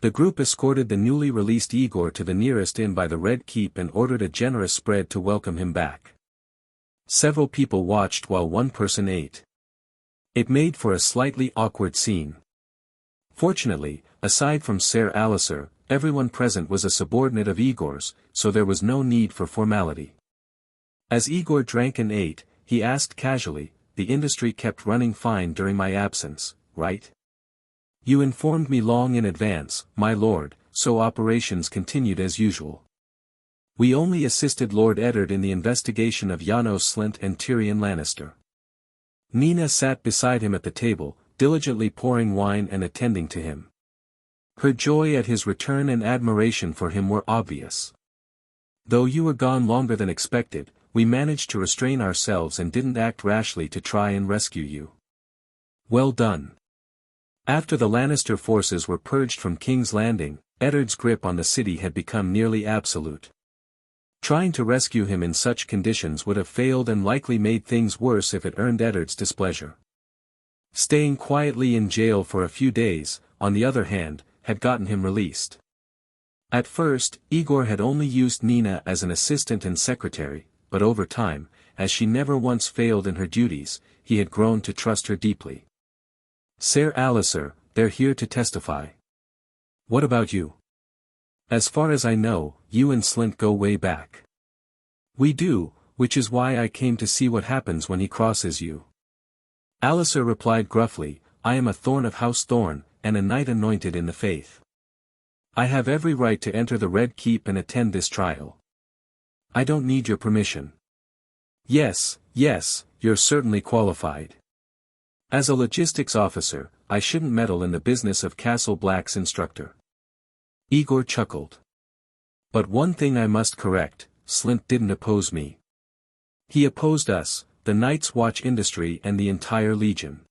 A: The group escorted the newly released Aegor to the nearest inn by the Red Keep and ordered a generous spread to welcome him back. Several people watched while one person ate. It made for a slightly awkward scene. Fortunately, aside from Ser Alliser, everyone present was a subordinate of Aegor's, so there was no need for formality. As Aegor drank and ate, he asked casually, "The industry kept running fine during my absence, right? You informed me long in advance, my lord, so operations continued as usual. We only assisted Lord Eddard in the investigation of Janos Slynt and Tyrion Lannister." Nina sat beside him at the table, diligently pouring wine and attending to him. Her joy at his return and admiration for him were obvious. "Though you were gone longer than expected, we managed to restrain ourselves and didn't act rashly to try and rescue you. Well done." After the Lannister forces were purged from King's Landing, Eddard's grip on the city had become nearly absolute. Trying to rescue him in such conditions would have failed and likely made things worse if it earned Eddard's displeasure. Staying quietly in jail for a few days, on the other hand, had gotten him released. At first, Aegor had only used Nina as an assistant and secretary, but over time, as she never once failed in her duties, he had grown to trust her deeply. "Ser Alliser, they're here to testify. What about you?" "As far as I know, you and Slynt go way back." "We do, which is why I came to see what happens when he crosses you." Alliser replied gruffly, "I am a Thorn of House Thorn, and a knight anointed in the faith. I have every right to enter the Red Keep and attend this trial. I don't need your permission." Yes, you're certainly qualified. As a logistics officer, I shouldn't meddle in the business of Castle Black's instructor." Aegor chuckled. "But one thing I must correct, Slynt didn't oppose me. He opposed us, the Night's Watch industry and the entire Legion."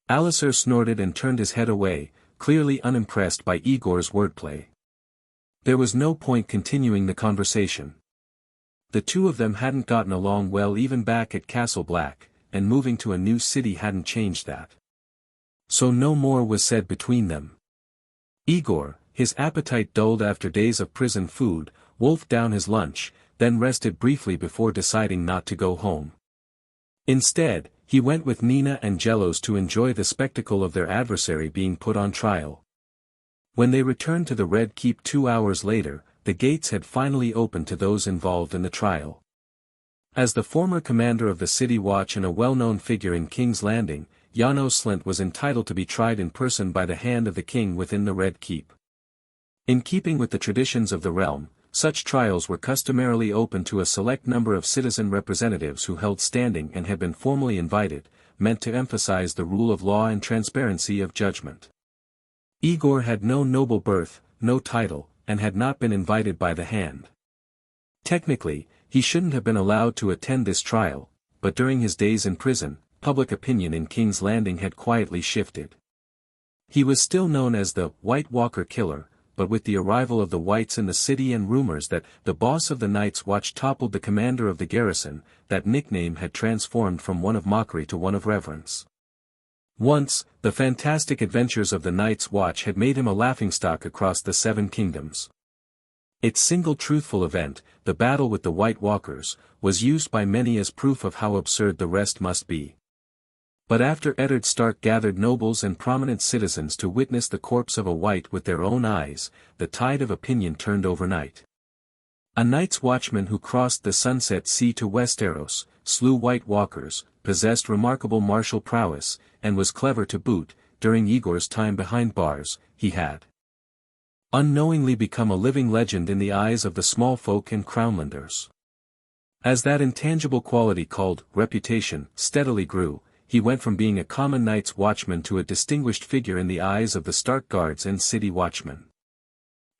A: Alliser snorted and turned his head away, clearly unimpressed by Aegor's wordplay. There was no point continuing the conversation. The two of them hadn't gotten along well even back at Castle Black, and moving to a new city hadn't changed that. So no more was said between them. Aegor, his appetite dulled after days of prison food, wolfed down his lunch, then rested briefly before deciding not to go home. Instead, he went with Nina and Jelos to enjoy the spectacle of their adversary being put on trial. When they returned to the Red Keep 2 hours later, the gates had finally opened to those involved in the trial. As the former commander of the City Watch and a well-known figure in King's Landing, Janos Slynt was entitled to be tried in person by the hand of the king within the Red Keep. In keeping with the traditions of the realm, such trials were customarily open to a select number of citizen representatives who held standing and had been formally invited, meant to emphasize the rule of law and transparency of judgment. Aegor had no noble birth, no title, and had not been invited by the hand. Technically, he shouldn't have been allowed to attend this trial, but during his days in prison, public opinion in King's Landing had quietly shifted. He was still known as the White Walker Killer, but with the arrival of the Whites in the city and rumors that the boss of the Night's Watch toppled the commander of the garrison, that nickname had transformed from one of mockery to one of reverence. Once, the fantastic adventures of the Night's Watch had made him a laughingstock across the Seven Kingdoms. Its single truthful event, the battle with the White Walkers, was used by many as proof of how absurd the rest must be. But after Eddard Stark gathered nobles and prominent citizens to witness the corpse of a White with their own eyes, the tide of opinion turned overnight. A Night's Watchman who crossed the Sunset Sea to Westeros, slew White Walkers, possessed remarkable martial prowess, and was clever to boot. During Aegor's time behind bars, he had unknowingly become a living legend in the eyes of the small folk and crownlanders. As that intangible quality called reputation steadily grew, he went from being a common Night's Watchman to a distinguished figure in the eyes of the Stark Guards and City Watchmen.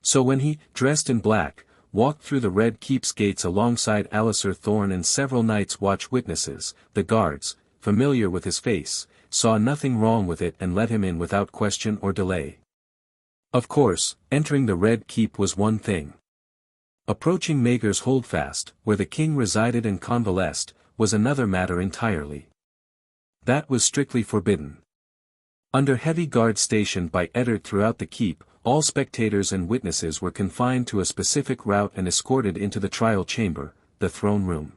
A: So when he, dressed in black, walked through the Red Keep's gates alongside Alliser Thorne and several Night's Watch witnesses, the guards, familiar with his face, saw nothing wrong with it and let him in without question or delay. Of course, entering the Red Keep was one thing. Approaching Maegor's Holdfast, where the king resided and convalesced, was another matter entirely. That was strictly forbidden. Under heavy guards stationed by Eddard throughout the keep, all spectators and witnesses were confined to a specific route and escorted into the trial chamber, the throne room.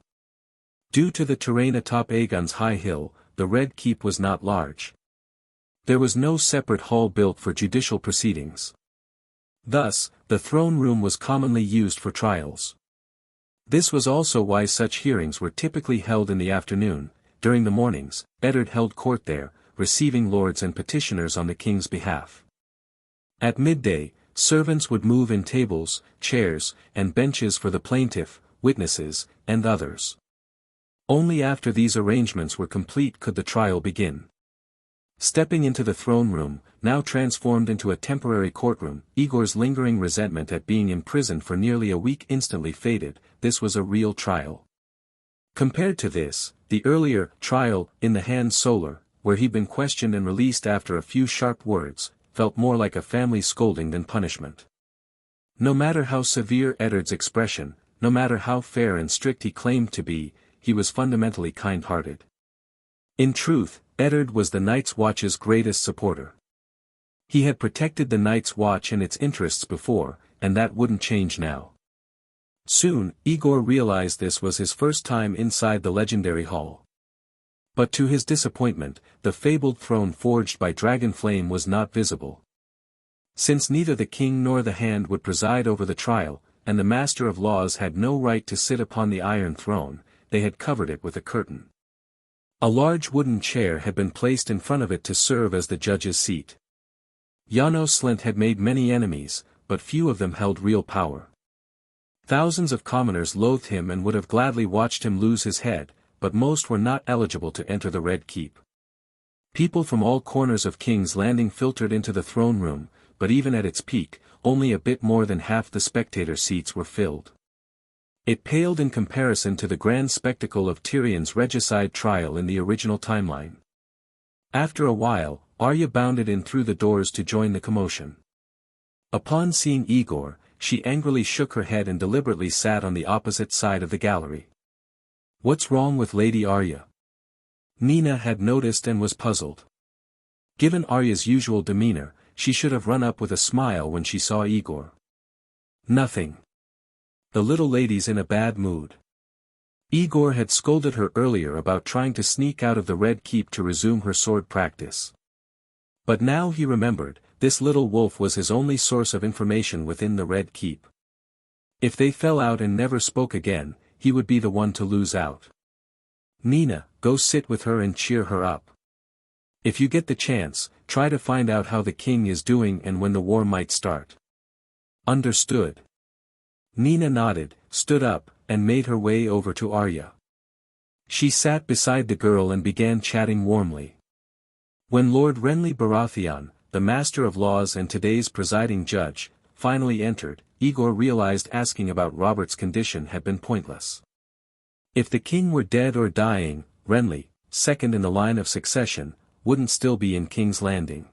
A: Due to the terrain atop Aegon's high hill, the Red Keep was not large. There was no separate hall built for judicial proceedings. Thus, the throne room was commonly used for trials. This was also why such hearings were typically held in the afternoon. During the mornings, Eddard held court there, receiving lords and petitioners on the king's behalf. At midday, servants would move in tables, chairs, and benches for the plaintiff, witnesses, and others. Only after these arrangements were complete could the trial begin. Stepping into the throne room, now transformed into a temporary courtroom, Aegor's lingering resentment at being imprisoned for nearly a week instantly faded. This was a real trial. Compared to this, the earlier trial in the Hand Solar, where he'd been questioned and released after a few sharp words, felt more like a family scolding than punishment. No matter how severe Eddard's expression, no matter how fair and strict he claimed to be, he was fundamentally kind-hearted. In truth, Eddard was the Night's Watch's greatest supporter. He had protected the Night's Watch and its interests before, and that wouldn't change now. Soon, Aegor realized this was his first time inside the legendary hall. But to his disappointment, the fabled throne forged by Dragonflame was not visible. Since neither the king nor the Hand would preside over the trial, and the Master of Laws had no right to sit upon the Iron Throne, they had covered it with a curtain. A large wooden chair had been placed in front of it to serve as the judge's seat. Janos Slynt had made many enemies, but few of them held real power. Thousands of commoners loathed him and would have gladly watched him lose his head, but most were not eligible to enter the Red Keep. People from all corners of King's Landing filtered into the throne room, but even at its peak, only a bit more than half the spectator seats were filled. It paled in comparison to the grand spectacle of Tyrion's regicide trial in the original timeline. After a while, Arya bounded in through the doors to join the commotion. Upon seeing Aegor, she angrily shook her head and deliberately sat on the opposite side of the gallery. "What's wrong with Lady Arya?" Nina had noticed and was puzzled. Given Arya's usual demeanor, she should have run up with a smile when she saw Aegor. "Nothing. The little lady's in a bad mood." Aegor had scolded her earlier about trying to sneak out of the Red Keep to resume her sword practice. But now he remembered, this little wolf was his only source of information within the Red Keep. If they fell out and never spoke again, he would be the one to lose out. "Nina, go sit with her and cheer her up. If you get the chance, try to find out how the king is doing and when the war might start." "Understood." Nina nodded, stood up, and made her way over to Arya. She sat beside the girl and began chatting warmly. When Lord Renly Baratheon, the Master of Laws and today's presiding judge, finally entered, Aegor realized asking about Robert's condition had been pointless. If the king were dead or dying, Renly, second in the line of succession, wouldn't still be in King's Landing.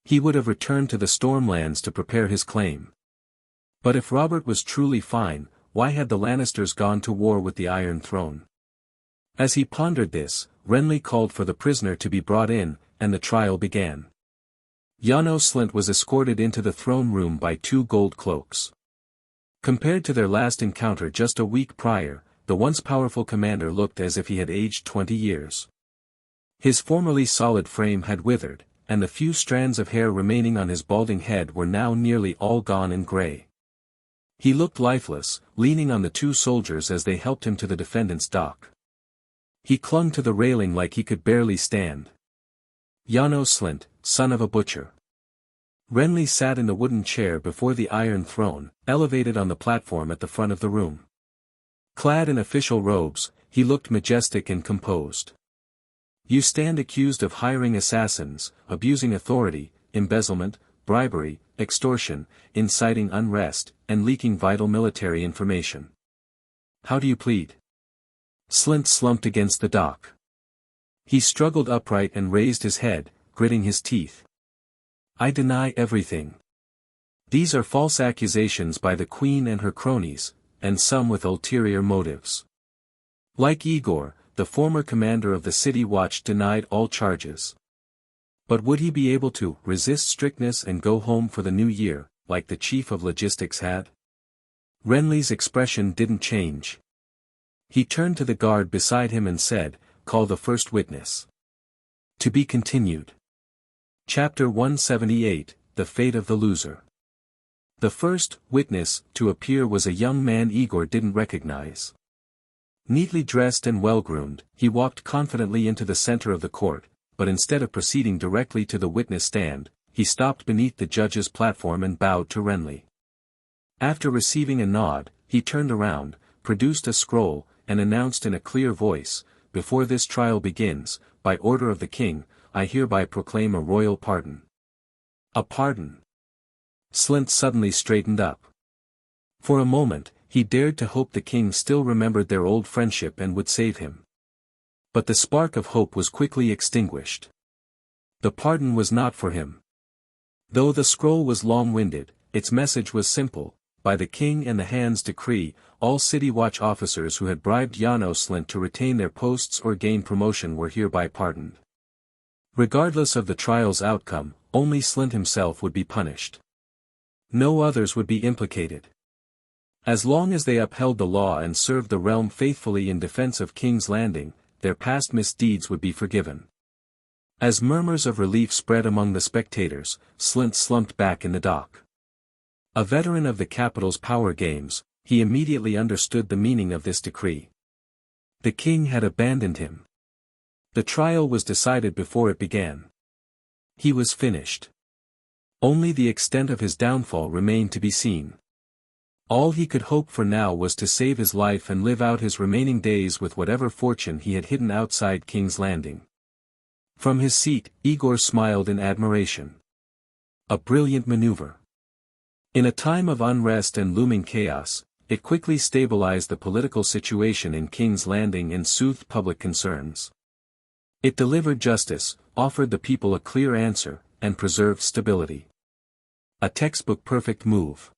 A: He would have returned to the Stormlands to prepare his claim. But if Robert was truly fine, why had the Lannisters gone to war with the Iron Throne? As he pondered this, Renly called for the prisoner to be brought in, and the trial began. Janos Slynt was escorted into the throne room by 2 gold cloaks. Compared to their last encounter just a week prior, the once powerful commander looked as if he had aged 20 years. His formerly solid frame had withered, and the few strands of hair remaining on his balding head were now nearly all gone and grey. He looked lifeless, leaning on the 2 soldiers as they helped him to the defendant's dock. He clung to the railing like he could barely stand. Janos Slynt, son of a butcher. Renly sat in the wooden chair before the Iron Throne, elevated on the platform at the front of the room. Clad in official robes, he looked majestic and composed. "You stand accused of hiring assassins, abusing authority, embezzlement, bribery, extortion, inciting unrest, and leaking vital military information. How do you plead?" Slynt slumped against the dock. He struggled upright and raised his head, gritting his teeth. "I deny everything. These are false accusations by the Queen and her cronies, and some with ulterior motives." Like Aegor, the former commander of the City Watch denied all charges. But would he be able to resist strictness and go home for the new year, like the chief of logistics had? Renly's expression didn't change. He turned to the guard beside him and said, "Call the first witness." To be continued. Chapter 178, The Fate of the Loser. The first witness to appear was a young man Aegor didn't recognize. Neatly dressed and well-groomed, he walked confidently into the center of the court, but instead of proceeding directly to the witness stand, he stopped beneath the judge's platform and bowed to Renly. After receiving a nod, he turned around, produced a scroll, and announced in a clear voice, "Before this trial begins, by order of the king, I hereby proclaim a royal pardon." A pardon? Slynt suddenly straightened up. For a moment, he dared to hope the king still remembered their old friendship and would save him. But the spark of hope was quickly extinguished. The pardon was not for him. Though the scroll was long-winded, its message was simple: by the king and the hand's decree, all City Watch officers who had bribed Slynt to retain their posts or gain promotion were hereby pardoned. Regardless of the trial's outcome, only Slynt himself would be punished. No others would be implicated. As long as they upheld the law and served the realm faithfully in defense of King's Landing, their past misdeeds would be forgiven. As murmurs of relief spread among the spectators, Slynt slumped back in the dock. A veteran of the capital's power games, he immediately understood the meaning of this decree. The king had abandoned him. The trial was decided before it began. He was finished. Only the extent of his downfall remained to be seen. All he could hope for now was to save his life and live out his remaining days with whatever fortune he had hidden outside King's Landing. From his seat, Aegor smiled in admiration. A brilliant maneuver. In a time of unrest and looming chaos, it quickly stabilized the political situation in King's Landing and soothed public concerns. It delivered justice, offered the people a clear answer, and preserved stability. A textbook perfect move.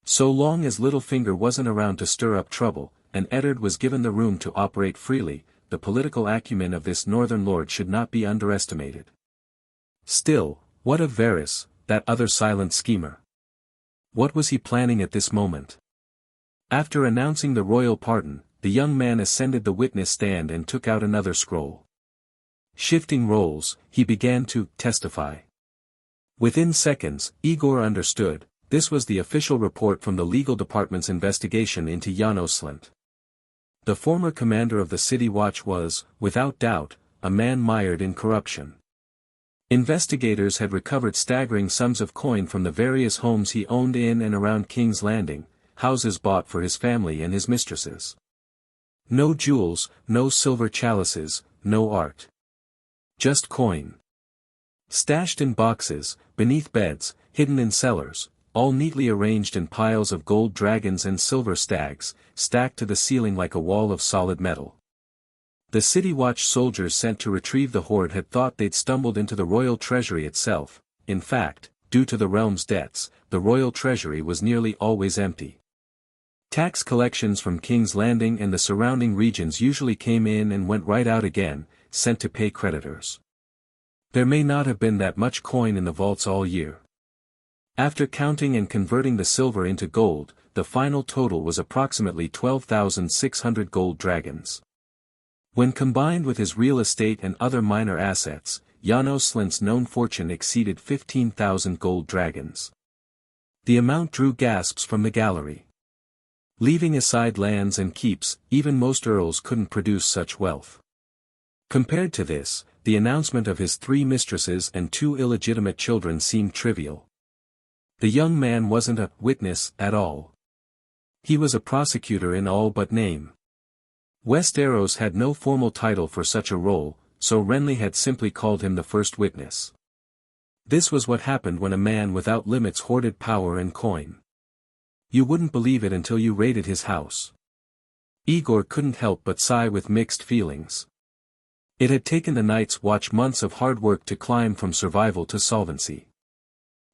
A: So long as Littlefinger wasn't around to stir up trouble, and Eddard was given the room to operate freely, the political acumen of this northern lord should not be underestimated. Still, what of Varys, that other silent schemer? What was he planning at this moment? After announcing the royal pardon, the young man ascended the witness stand and took out another scroll. Shifting roles, he began to testify. Within seconds, Aegor understood. This was the official report from the legal department's investigation into Slynt. The former commander of the City Watch was, without doubt, a man mired in corruption. Investigators had recovered staggering sums of coin from the various homes he owned in and around King's Landing, houses bought for his family and his mistresses. No jewels, no silver chalices, no art. Just coin. Stashed in boxes, beneath beds, hidden in cellars, all neatly arranged in piles of gold dragons and silver stags, stacked to the ceiling like a wall of solid metal. The City Watch soldiers sent to retrieve the hoard had thought they'd stumbled into the royal treasury itself. In fact, due to the realm's debts, the royal treasury was nearly always empty. Tax collections from King's Landing and the surrounding regions usually came in and went right out again, sent to pay creditors. There may not have been that much coin in the vaults all year. After counting and converting the silver into gold, the final total was approximately 12,600 gold dragons. When combined with his real estate and other minor assets, Slynt's known fortune exceeded 15,000 gold dragons. The amount drew gasps from the gallery. Leaving aside lands and keeps, even most earls couldn't produce such wealth. Compared to this, the announcement of his 3 mistresses and 2 illegitimate children seemed trivial. The young man wasn't a witness at all. He was a prosecutor in all but name. Westeros had no formal title for such a role, so Renly had simply called him the first witness. This was what happened when a man without limits hoarded power and coin. You wouldn't believe it until you raided his house. Aegor couldn't help but sigh with mixed feelings. It had taken the Night's Watch months of hard work to climb from survival to solvency.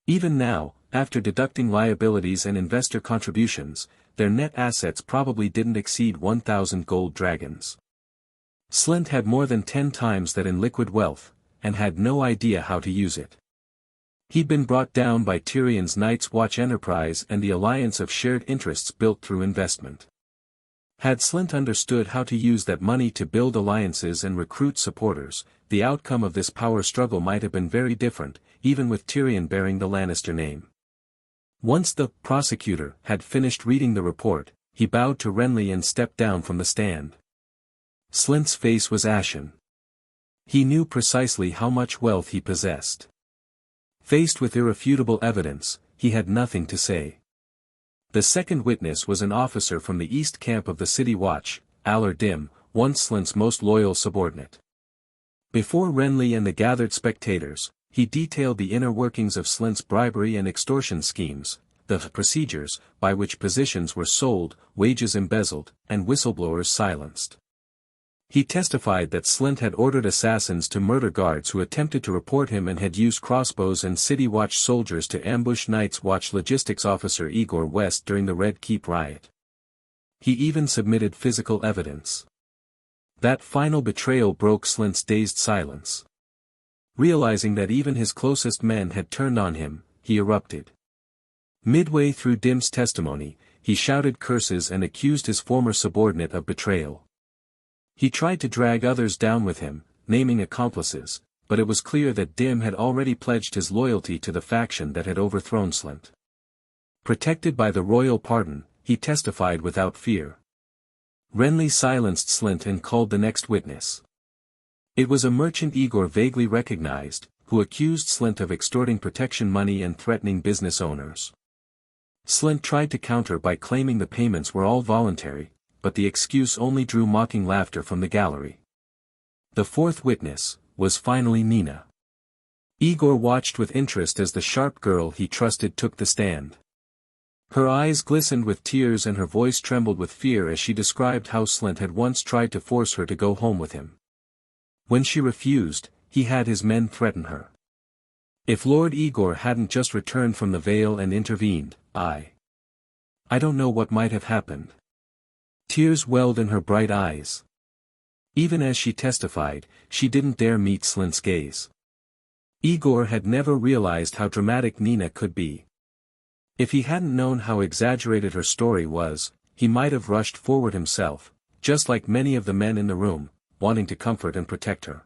A: Even now, after deducting liabilities and investor contributions, their net assets probably didn't exceed 1,000 gold dragons. Slynt had more than 10 times that in liquid wealth, and had no idea how to use it. He'd been brought down by Tyrion's Night's Watch enterprise and the alliance of shared interests built through investment. Had Slynt understood how to use that money to build alliances and recruit supporters, the outcome of this power struggle might have been very different, even with Tyrion bearing the Lannister name. Once the prosecutor had finished reading the report, he bowed to Renly and stepped down from the stand. Slynt's face was ashen. He knew precisely how much wealth he possessed. Faced with irrefutable evidence, he had nothing to say. The second witness was an officer from the east camp of the City Watch, Allor Dim, once Slynt's most loyal subordinate. Before Renly and the gathered spectators, he detailed the inner workings of Slynt's bribery and extortion schemes, the procedures by which positions were sold, wages embezzled, and whistleblowers silenced. He testified that Slynt had ordered assassins to murder guards who attempted to report him and had used crossbows and City Watch soldiers to ambush Night's Watch logistics officer Aegor West during the Red Keep riot. He even submitted physical evidence. That final betrayal broke Slynt's dazed silence. Realizing that even his closest men had turned on him, he erupted. Midway through Dim's testimony, he shouted curses and accused his former subordinate of betrayal. He tried to drag others down with him, naming accomplices, but it was clear that Dim had already pledged his loyalty to the faction that had overthrown Slynt. Protected by the royal pardon, he testified without fear. Renly silenced Slynt and called the next witness. It was a merchant Aegor vaguely recognized, who accused Slynt of extorting protection money and threatening business owners. Slynt tried to counter by claiming the payments were all voluntary, but the excuse only drew mocking laughter from the gallery. The fourth witness was finally Nina. Aegor watched with interest as the sharp girl he trusted took the stand. Her eyes glistened with tears and her voice trembled with fear as she described how Slynt had once tried to force her to go home with him. When she refused, he had his men threaten her. If Lord Aegor hadn't just returned from the Vale and intervened, I don't know what might have happened. Tears welled in her bright eyes. Even as she testified, she didn't dare meet Slynt's gaze. Aegor had never realized how dramatic Nina could be. If he hadn't known how exaggerated her story was, he might have rushed forward himself, just like many of the men in the room, wanting to comfort and protect her.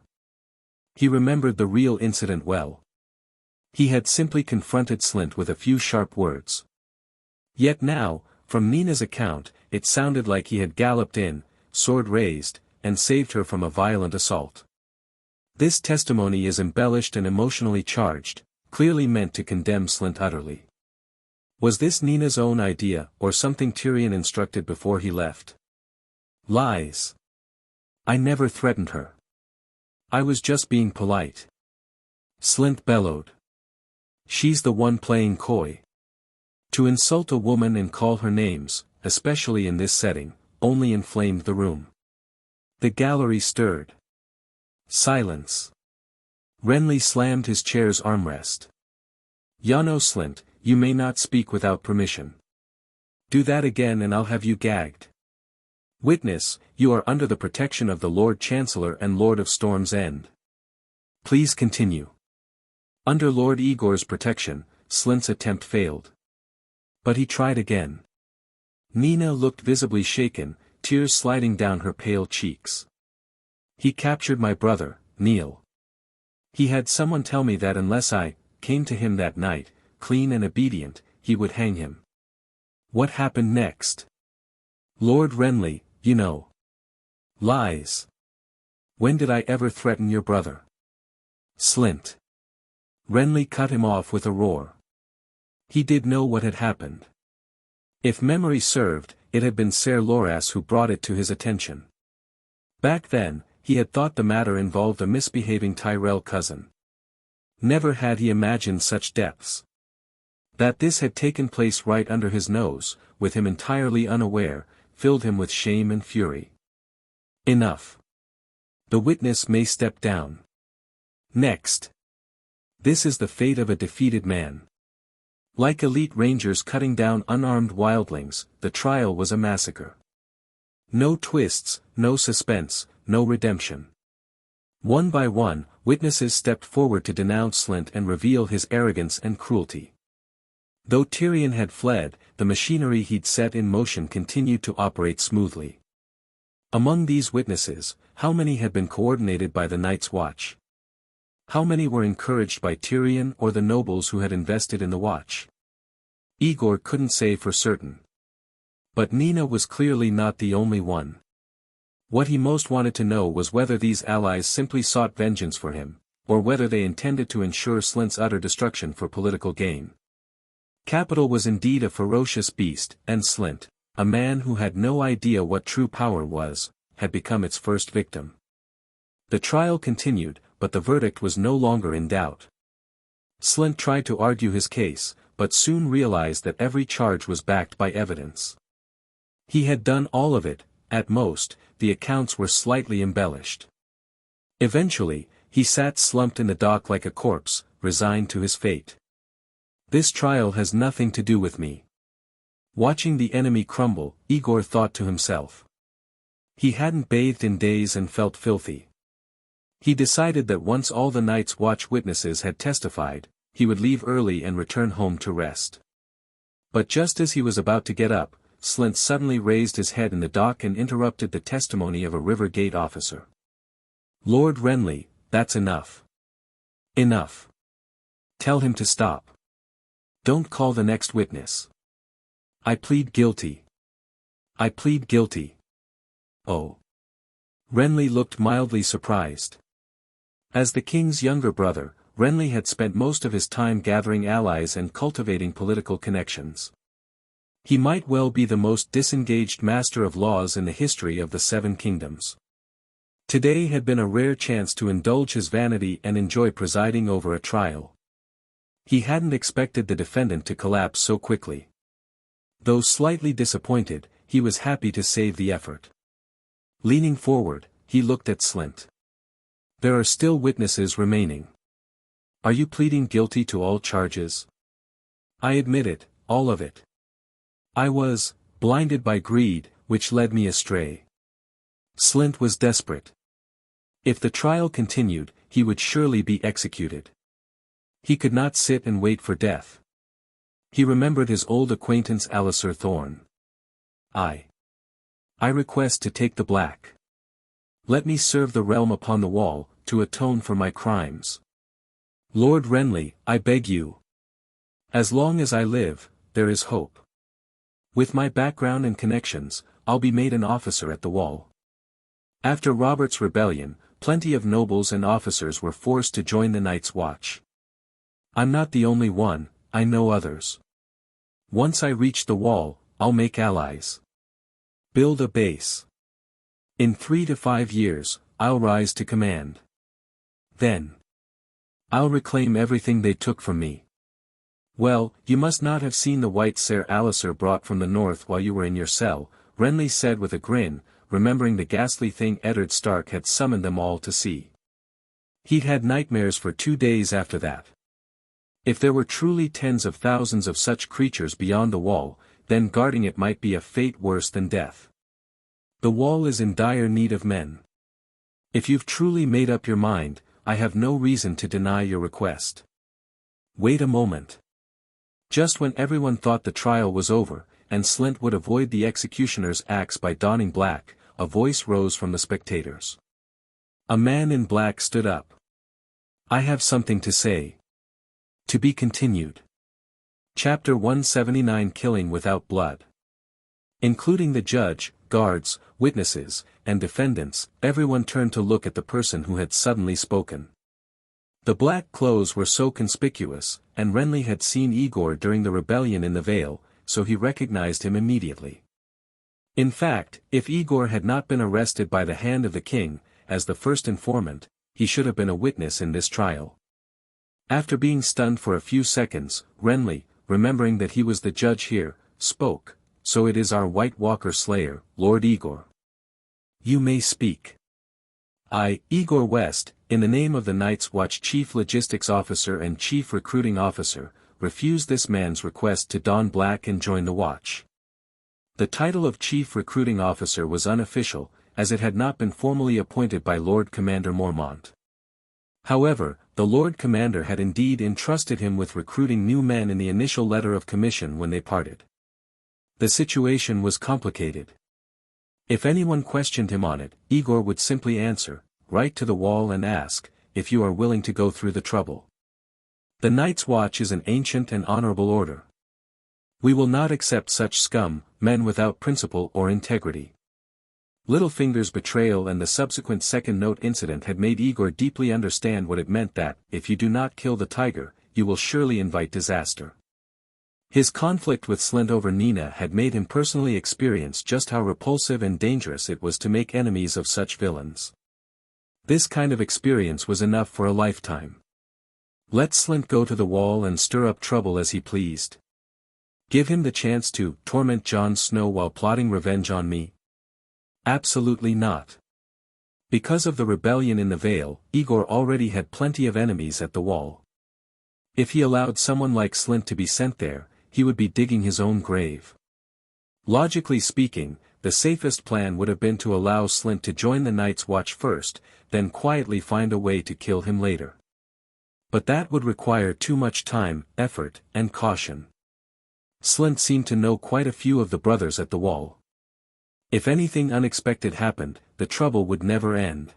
A: He remembered the real incident well. He had simply confronted Slynt with a few sharp words. Yet now, from Nina's account, it sounded like he had galloped in, sword raised, and saved her from a violent assault. This testimony is embellished and emotionally charged, clearly meant to condemn Slynt utterly. Was this Nina's own idea or something Tyrion instructed before he left? Lies. I never threatened her. I was just being polite. Slynt bellowed. She's the one playing coy. To insult a woman and call her names, especially in this setting, only inflamed the room. The gallery stirred. Silence. Renly slammed his chair's armrest. Yano Slynt, you may not speak without permission. Do that again and I'll have you gagged. Witness, you are under the protection of the Lord Chancellor and Lord of Storm's End. Please continue. Under Lord Aegor's protection, Slynt's attempt failed. But he tried again. Nina looked visibly shaken, tears sliding down her pale cheeks. He captured my brother, Neil. He had someone tell me that unless I came to him that night, clean and obedient, he would hang him. What happened next? Lord Renly, you know. Lies. When did I ever threaten your brother? Slynt. Renly cut him off with a roar. He did know what had happened. If memory served, it had been Ser Loras who brought it to his attention. Back then, he had thought the matter involved a misbehaving Tyrell cousin. Never had he imagined such depths. That this had taken place right under his nose, with him entirely unaware, filled him with shame and fury. Enough. The witness may step down. Next. This is the fate of a defeated man. Like elite rangers cutting down unarmed wildlings, the trial was a massacre. No twists, no suspense, no redemption. One by one, witnesses stepped forward to denounce Slynt and reveal his arrogance and cruelty. Though Tyrion had fled, the machinery he'd set in motion continued to operate smoothly. Among these witnesses, how many had been coordinated by the Night's Watch? How many were encouraged by Tyrion or the nobles who had invested in the Watch? Aegor couldn't say for certain. But Nina was clearly not the only one. What he most wanted to know was whether these allies simply sought vengeance for him, or whether they intended to ensure Slynt's utter destruction for political gain. Capital was indeed a ferocious beast, and Slynt, a man who had no idea what true power was, had become its first victim. The trial continued, but the verdict was no longer in doubt. Slynt tried to argue his case, but soon realized that every charge was backed by evidence. He had done all of it, at most, the accounts were slightly embellished. Eventually, he sat slumped in the dock like a corpse, resigned to his fate. This trial has nothing to do with me. Watching the enemy crumble, Aegor thought to himself. He hadn't bathed in days and felt filthy. He decided that once all the Night's Watch witnesses had testified, he would leave early and return home to rest. But just as he was about to get up, Slynt suddenly raised his head in the dock and interrupted the testimony of a river gate officer. "Lord Renly, that's enough. Enough. Tell him to stop. Don't call the next witness. I plead guilty. I plead guilty." Oh. Renly looked mildly surprised. As the king's younger brother, Renly had spent most of his time gathering allies and cultivating political connections. He might well be the most disengaged master of laws in the history of the Seven Kingdoms. Today had been a rare chance to indulge his vanity and enjoy presiding over a trial. He hadn't expected the defendant to collapse so quickly. Though slightly disappointed, he was happy to save the effort. Leaning forward, he looked at Slynt. "There are still witnesses remaining. Are you pleading guilty to all charges?" "I admit it, all of it. I was blinded by greed, which led me astray." Slynt was desperate. If the trial continued, he would surely be executed. He could not sit and wait for death. He remembered his old acquaintance Alliser Thorne. I request to take the black. Let me serve the realm upon the wall, to atone for my crimes. Lord Renly, I beg you. As long as I live, there is hope. With my background and connections, I'll be made an officer at the wall. After Robert's rebellion, plenty of nobles and officers were forced to join the Night's Watch. I'm not the only one, I know others. Once I reach the wall, I'll make allies. Build a base. In 3 to 5 years, I'll rise to command. Then I'll reclaim everything they took from me. Well, you must not have seen the white Ser Alliser brought from the north while you were in your cell, Renly said with a grin, remembering the ghastly thing Eddard Stark had summoned them all to see. He'd had nightmares for 2 days after that. If there were truly tens of thousands of such creatures beyond the wall, then guarding it might be a fate worse than death. The wall is in dire need of men. If you've truly made up your mind, I have no reason to deny your request. Wait a moment. Just when everyone thought the trial was over, and Slynt would avoid the executioner's axe by donning black, a voice rose from the spectators. A man in black stood up. I have something to say. To be continued. Chapter 179 Killing Without Blood. Including the judge, guards, witnesses, and defendants, everyone turned to look at the person who had suddenly spoken. The black clothes were so conspicuous, and Renly had seen Aegor during the rebellion in the Vale, so he recognized him immediately. In fact, if Aegor had not been arrested by the hand of the king, as the first informant, he should have been a witness in this trial. After being stunned for a few seconds, Renly, remembering that he was the judge here, spoke, "So it is our White Walker Slayer, Lord Aegor. You may speak." I, Aegor West, in the name of the Night's Watch Chief Logistics Officer and Chief Recruiting Officer, refuse this man's request to don black and join the Watch. The title of Chief Recruiting Officer was unofficial, as it had not been formally appointed by Lord Commander Mormont. However, the Lord Commander had indeed entrusted him with recruiting new men in the initial letter of commission when they parted. The situation was complicated. If anyone questioned him on it, Aegor would simply answer, "Write to the wall and ask, if you are willing to go through the trouble. The Night's Watch is an ancient and honorable order. We will not accept such scum, men without principle or integrity." Littlefinger's betrayal and the subsequent second note incident had made Aegor deeply understand what it meant that, if you do not kill the tiger, you will surely invite disaster. His conflict with Slynt over Nina had made him personally experience just how repulsive and dangerous it was to make enemies of such villains. This kind of experience was enough for a lifetime. Let Slynt go to the wall and stir up trouble as he pleased. Give him the chance to torment Jon Snow while plotting revenge on me? Absolutely not. Because of the rebellion in the Vale, Aegor already had plenty of enemies at the wall. If he allowed someone like Slynt to be sent there, he would be digging his own grave. Logically speaking, the safest plan would have been to allow Slynt to join the Night's Watch first, then quietly find a way to kill him later. But that would require too much time, effort, and caution. Slynt seemed to know quite a few of the brothers at the wall. If anything unexpected happened, the trouble would never end.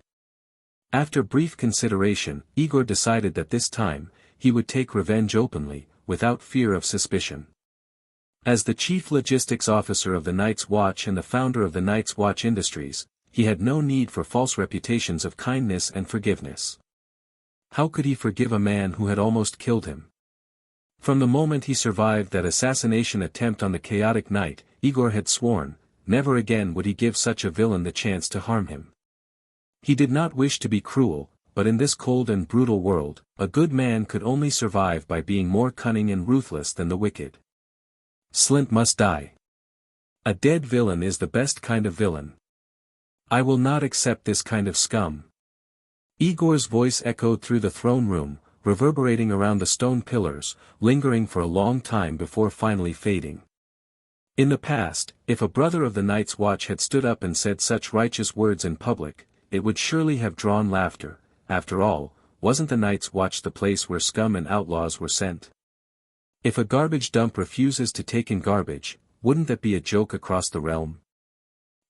A: After brief consideration, Aegor decided that this time, he would take revenge openly, without fear of suspicion. As the chief logistics officer of the Night's Watch and the founder of the Night's Watch Industries, he had no need for false reputations of kindness and forgiveness. How could he forgive a man who had almost killed him? From the moment he survived that assassination attempt on the Chaotic Knight, Aegor had sworn, never again would he give such a villain the chance to harm him. He did not wish to be cruel, but in this cold and brutal world, a good man could only survive by being more cunning and ruthless than the wicked. Slynt must die. A dead villain is the best kind of villain. I will not accept this kind of scum. Aegor's voice echoed through the throne room, reverberating around the stone pillars, lingering for a long time before finally fading. In the past, if a brother of the Night's Watch had stood up and said such righteous words in public, it would surely have drawn laughter. After all, wasn't the Night's Watch the place where scum and outlaws were sent? If a garbage dump refuses to take in garbage, wouldn't that be a joke across the realm?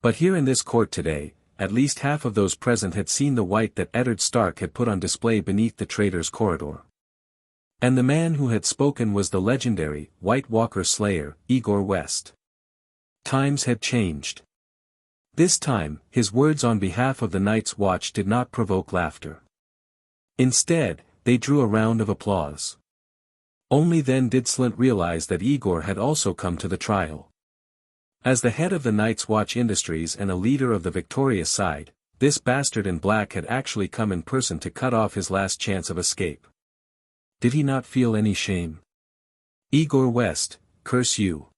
A: But here in this court today, at least half of those present had seen the white that Eddard Stark had put on display beneath the traitor's corridor. And the man who had spoken was the legendary, White Walker Slayer, Aegor West. Times had changed. This time, his words on behalf of the Night's Watch did not provoke laughter. Instead, they drew a round of applause. Only then did Slynt realize that Aegor had also come to the trial. As the head of the Night's Watch Industries and a leader of the victorious side, this bastard in black had actually come in person to cut off his last chance of escape. Did he not feel any shame? Aegor West, curse you.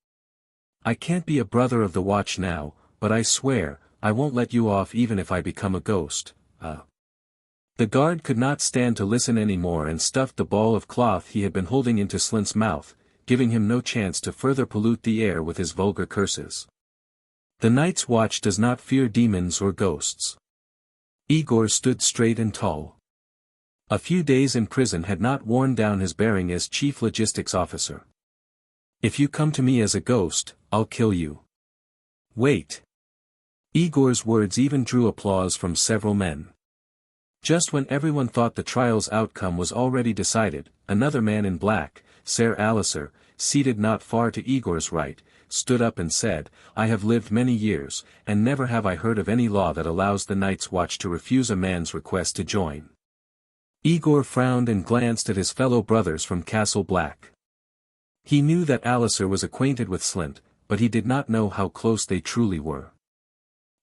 A: I can't be a brother of the Watch now, but I swear, I won't let you off even if I become a ghost. The guard could not stand to listen anymore and stuffed the ball of cloth he had been holding into Slynt's mouth, giving him no chance to further pollute the air with his vulgar curses. The Night's Watch does not fear demons or ghosts. Aegor stood straight and tall. A few days in prison had not worn down his bearing as chief logistics officer. If you come to me as a ghost, I'll kill you. Wait. Aegor's words even drew applause from several men. Just when everyone thought the trial's outcome was already decided, another man in black, Ser Alliser, seated not far to Aegor's right, stood up and said, I have lived many years, and never have I heard of any law that allows the Night's Watch to refuse a man's request to join. Aegor frowned and glanced at his fellow brothers from Castle Black. He knew that Alliser was acquainted with Slynt, but he did not know how close they truly were.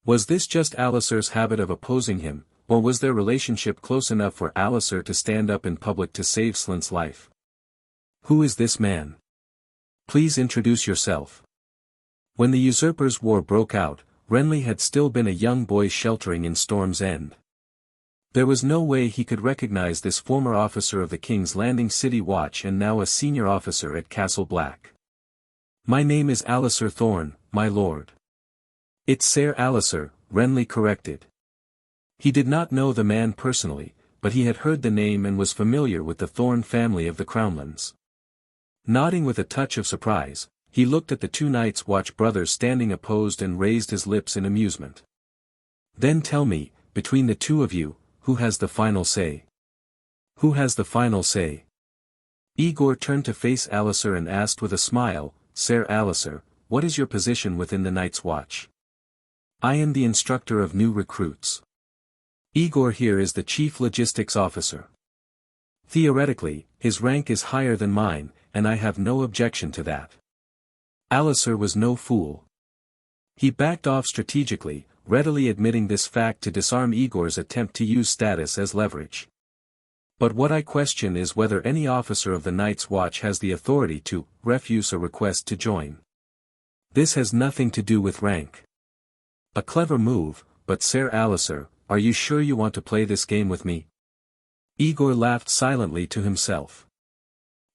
A: Was this just Alliser's habit of opposing him, or was their relationship close enough for Alliser to stand up in public to save Slynt's life? Who is this man? Please introduce yourself. When the Usurpers' War broke out, Renly had still been a young boy sheltering in Storm's End. There was no way he could recognize this former officer of the King's Landing City Watch and now a senior officer at Castle Black. My name is Alliser Thorne, my lord. It's Ser Alliser, Renly corrected. He did not know the man personally, but he had heard the name and was familiar with the Thorn family of the Crownlands. Nodding with a touch of surprise, he looked at the two Night's Watch brothers standing opposed and raised his lips in amusement. Then tell me, between the two of you, who has the final say? Who has the final say? Aegor turned to face Alliser and asked with a smile, Ser Alliser, what is your position within the Night's Watch? I am the instructor of new recruits. Aegor here is the chief logistics officer. Theoretically, his rank is higher than mine, and I have no objection to that. Alliser was no fool. He backed off strategically, readily admitting this fact to disarm Aegor's attempt to use status as leverage. But what I question is whether any officer of the Night's Watch has the authority to refuse a request to join. This has nothing to do with rank. A clever move, but Ser Alliser, are you sure you want to play this game with me? Aegor laughed silently to himself.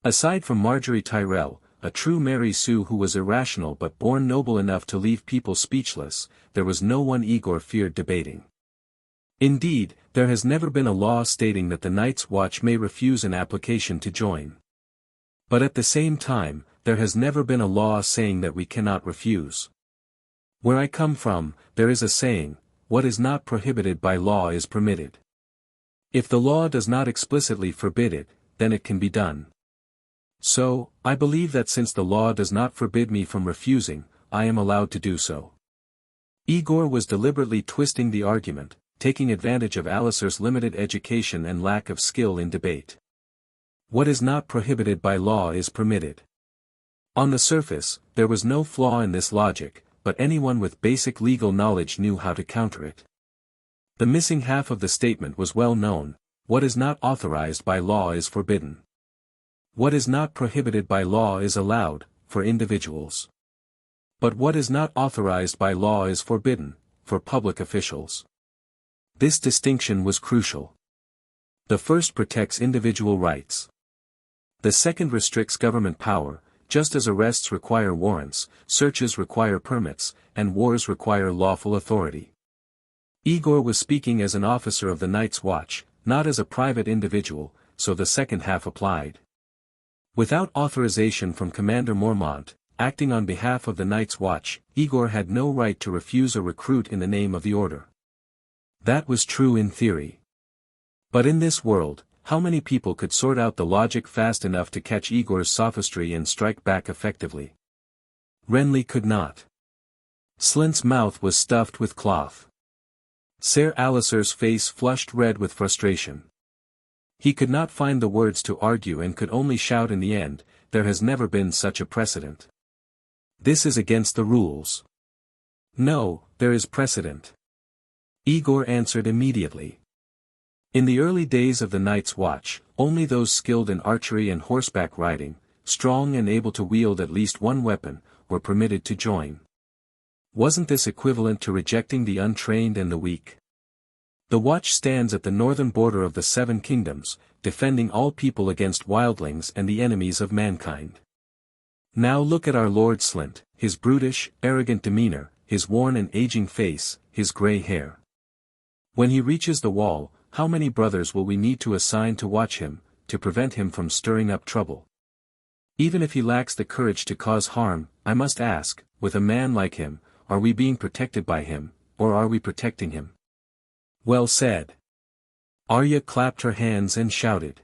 A: Aside from Marjgerie Tyrell, a true Mary Sue who was irrational but born noble enough to leave people speechless, there was no one Aegor feared debating. Indeed, there has never been a law stating that the Night's Watch may refuse an application to join. But at the same time, there has never been a law saying that we cannot refuse. Where I come from, there is a saying, what is not prohibited by law is permitted. If the law does not explicitly forbid it, then it can be done. So, I believe that since the law does not forbid me from refusing, I am allowed to do so. Aegor was deliberately twisting the argument, taking advantage of Alliser's limited education and lack of skill in debate. What is not prohibited by law is permitted. On the surface, there was no flaw in this logic, but anyone with basic legal knowledge knew how to counter it. The missing half of the statement was well known, what is not authorized by law is forbidden. What is not prohibited by law is allowed, for individuals. But what is not authorized by law is forbidden, for public officials. This distinction was crucial. The first protects individual rights. The second restricts government power, just as arrests require warrants, searches require permits, and wars require lawful authority. Aegor was speaking as an officer of the Night's Watch, not as a private individual, so the second half applied. Without authorization from Commander Mormont, acting on behalf of the Night's Watch, Aegor had no right to refuse a recruit in the name of the Order. That was true in theory. But in this world, how many people could sort out the logic fast enough to catch Aegor's sophistry and strike back effectively? Renly could not. Slint's mouth was stuffed with cloth. Ser Alliser's face flushed red with frustration. He could not find the words to argue and could only shout in the end, there has never been such a precedent. This is against the rules. No, there is precedent. Aegor answered immediately. In the early days of the Night's Watch, only those skilled in archery and horseback riding, strong and able to wield at least one weapon, were permitted to join. Wasn't this equivalent to rejecting the untrained and the weak? The Watch stands at the northern border of the Seven Kingdoms, defending all people against wildlings and the enemies of mankind. Now look at our Lord Slint, his brutish, arrogant demeanor, his worn and aging face, his grey hair. When he reaches the wall, how many brothers will we need to assign to watch him, to prevent him from stirring up trouble? Even if he lacks the courage to cause harm, I must ask, with a man like him, are we being protected by him, or are we protecting him? Well said. Arya clapped her hands and shouted.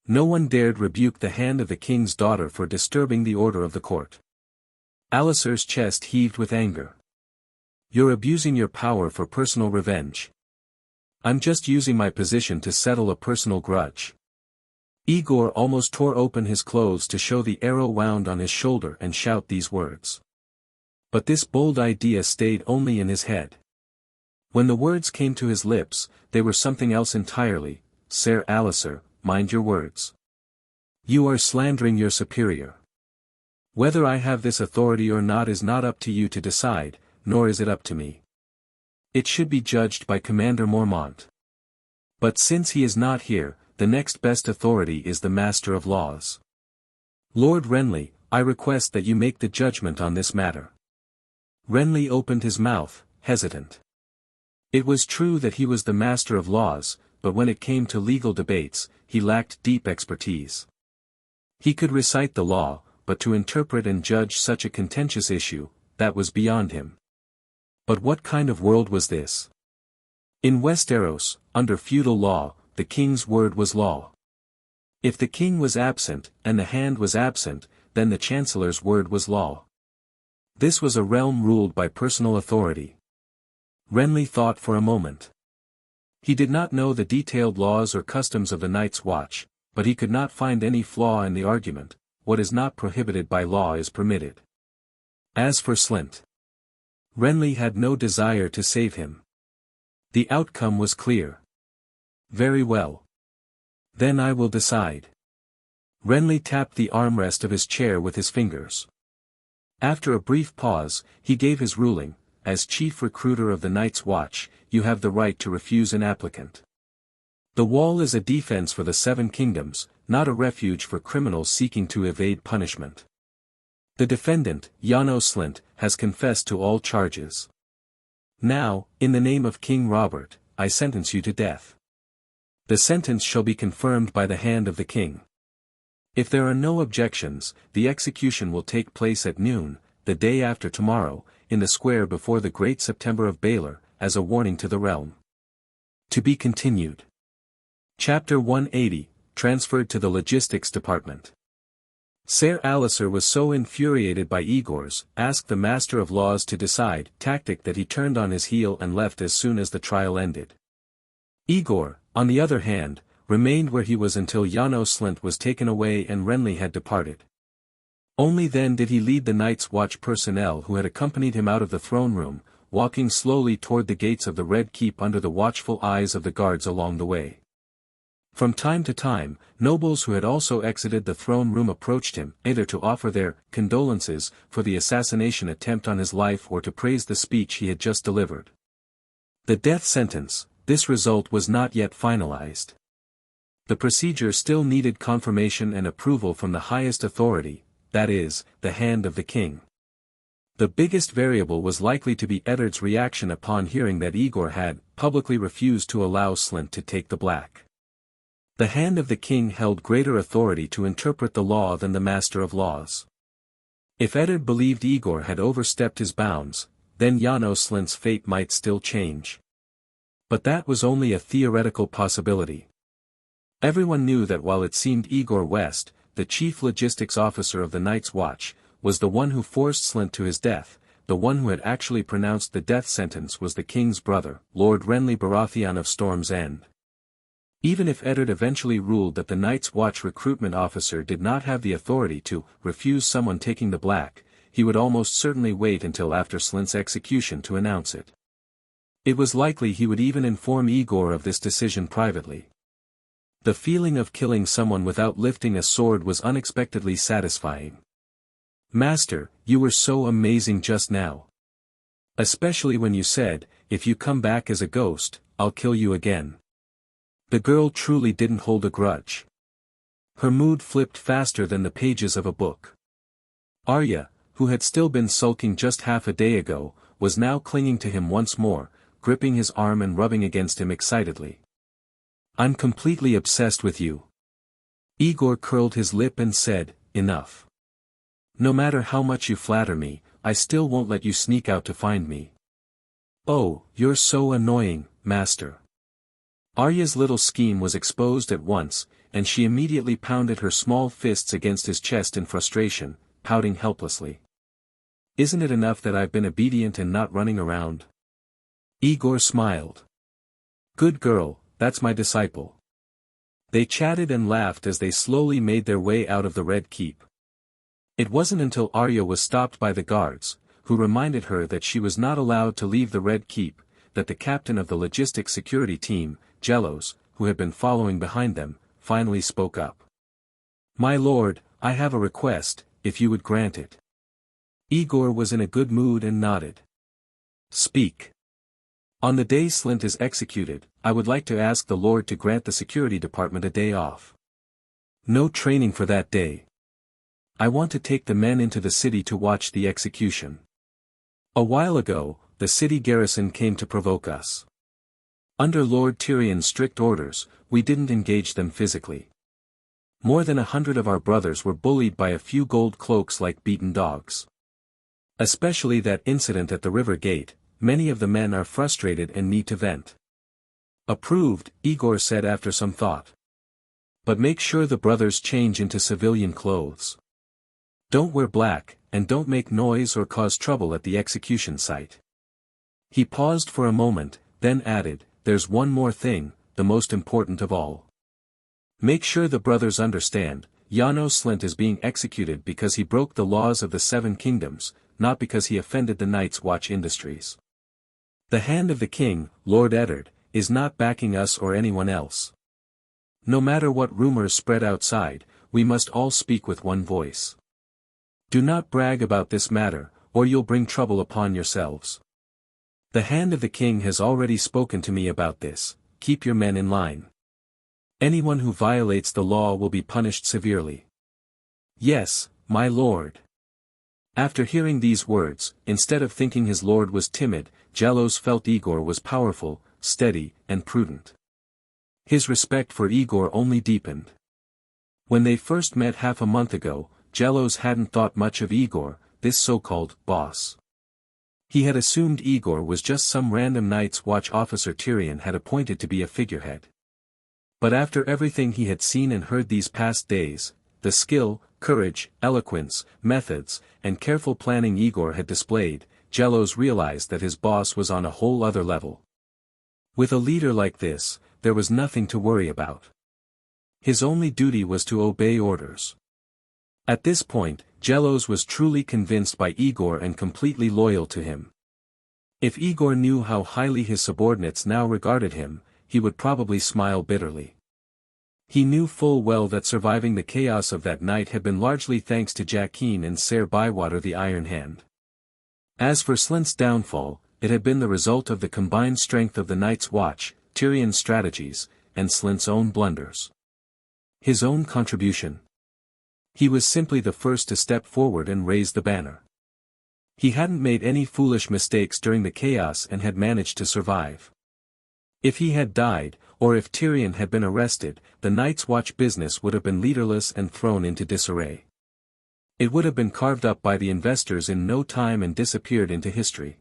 A: No one dared rebuke the hand of the king's daughter for disturbing the order of the court. Alliser's chest heaved with anger. You're abusing your power for personal revenge. I'm just using my position to settle a personal grudge. Aegor almost tore open his clothes to show the arrow wound on his shoulder and shout these words. But this bold idea stayed only in his head. When the words came to his lips, they were something else entirely. Ser Alliser, mind your words. You are slandering your superior. Whether I have this authority or not is not up to you to decide, nor is it up to me. It should be judged by Commander Mormont. But since he is not here, the next best authority is the Master of Laws. Lord Renly, I request that you make the judgment on this matter. Renly opened his mouth, hesitant. It was true that he was the master of laws, but when it came to legal debates, he lacked deep expertise. He could recite the law, but to interpret and judge such a contentious issue, that was beyond him. But what kind of world was this? In Westeros, under feudal law, the king's word was law. If the king was absent, and the hand was absent, then the chancellor's word was law. This was a realm ruled by personal authority. Renly thought for a moment. He did not know the detailed laws or customs of the Night's Watch, but he could not find any flaw in the argument. What is not prohibited by law is permitted. As for Slynt, Renly had no desire to save him. The outcome was clear. Very well. Then I will decide. Renly tapped the armrest of his chair with his fingers. After a brief pause, he gave his ruling. As chief recruiter of the Night's Watch, you have the right to refuse an applicant. The wall is a defense for the Seven Kingdoms, not a refuge for criminals seeking to evade punishment. The defendant, Yano Slynt, has confessed to all charges. Now, in the name of King Robert, I sentence you to death. The sentence shall be confirmed by the hand of the king. If there are no objections, the execution will take place at noon, the day after tomorrow, in the square before the Great September of Baelor, as a warning to the realm. To be continued. Chapter 180, transferred to the Logistics Department. Ser Alliser was so infuriated by Aegor's, asked the Master of Laws to decide, tactic that he turned on his heel and left as soon as the trial ended. Aegor, on the other hand, remained where he was until Yano Slynt was taken away and Renly had departed. Only then did he lead the Night's Watch personnel who had accompanied him out of the throne room, walking slowly toward the gates of the Red Keep under the watchful eyes of the guards along the way. From time to time, nobles who had also exited the throne room approached him, either to offer their condolences for the assassination attempt on his life or to praise the speech he had just delivered. The death sentence, this result was not yet finalized. The procedure still needed confirmation and approval from the highest authority, that is, the hand of the king. The biggest variable was likely to be Eddard's reaction upon hearing that Aegor had publicly refused to allow Slynt to take the black. The hand of the king held greater authority to interpret the law than the Master of Laws. If Eddard believed Aegor had overstepped his bounds, then Yano Slynt's fate might still change. But that was only a theoretical possibility. Everyone knew that while it seemed Aegor West, the chief logistics officer of the Night's Watch, was the one who forced Slynt to his death, the one who had actually pronounced the death sentence was the king's brother, Lord Renly Baratheon of Storm's End. Even if Eddard eventually ruled that the Night's Watch recruitment officer did not have the authority to refuse someone taking the black, he would almost certainly wait until after Slynt's execution to announce it. It was likely he would even inform Aegor of this decision privately. The feeling of killing someone without lifting a sword was unexpectedly satisfying. Master, you were so amazing just now. Especially when you said, if you come back as a ghost, I'll kill you again. The girl truly didn't hold a grudge. Her mood flipped faster than the pages of a book. Arya, who had still been sulking just half a day ago, was now clinging to him once more, gripping his arm and rubbing against him excitedly. I'm completely obsessed with you. Aegor curled his lip and said, enough. No matter how much you flatter me, I still won't let you sneak out to find me. Oh, you're so annoying, Master. Arya's little scheme was exposed at once, and she immediately pounded her small fists against his chest in frustration, pouting helplessly. Isn't it enough that I've been obedient and not running around? Aegor smiled. Good girl, that's my disciple. They chatted and laughed as they slowly made their way out of the Red Keep. It wasn't until Arya was stopped by the guards, who reminded her that she was not allowed to leave the Red Keep, that the captain of the logistics security team, Jelos, who had been following behind them, finally spoke up. My lord, I have a request, if you would grant it. Aegor was in a good mood and nodded. Speak. On the day Slynt is executed, I would like to ask the Lord to grant the security department a day off. No training for that day. I want to take the men into the city to watch the execution. A while ago, the city garrison came to provoke us. Under Lord Tyrion's strict orders, we didn't engage them physically. More than 100 of our brothers were bullied by a few gold cloaks like beaten dogs. Especially that incident at the river gate, many of the men are frustrated and need to vent. Approved, Aegor said after some thought. But make sure the brothers change into civilian clothes. Don't wear black, and don't make noise or cause trouble at the execution site. He paused for a moment, then added, there's one more thing, the most important of all. Make sure the brothers understand, Janos Slynt is being executed because he broke the laws of the Seven Kingdoms, not because he offended the Night's Watch Industries. The hand of the king, Lord Eddard, is not backing us or anyone else. No matter what rumors spread outside, we must all speak with one voice. Do not brag about this matter, or you'll bring trouble upon yourselves. The hand of the king has already spoken to me about this, keep your men in line. Anyone who violates the law will be punished severely. Yes, my lord. After hearing these words, instead of thinking his lord was timid, Jalos felt Aegor was powerful, steady, and prudent. His respect for Aegor only deepened. When they first met half a month ago, Jalos hadn't thought much of Aegor, this so-called boss. He had assumed Aegor was just some random Night's Watch officer Tyrion had appointed to be a figurehead. But after everything he had seen and heard these past days, the skill, courage, eloquence, methods, and careful planning Aegor had displayed, Jalos realized that his boss was on a whole other level. With a leader like this, there was nothing to worry about. His only duty was to obey orders. At this point, Jalos was truly convinced by Aegor and completely loyal to him. If Aegor knew how highly his subordinates now regarded him, he would probably smile bitterly. He knew full well that surviving the chaos of that night had been largely thanks to Jaqen and Ser Bywater the Iron Hand. As for Slynt's downfall, it had been the result of the combined strength of the Night's Watch, Tyrion's strategies, and Slynt's own blunders. His own contribution. He was simply the first to step forward and raise the banner. He hadn't made any foolish mistakes during the chaos and had managed to survive. If he had died, or if Tyrion had been arrested, the Night's Watch business would have been leaderless and thrown into disarray. It would have been carved up by the investors in no time and disappeared into history.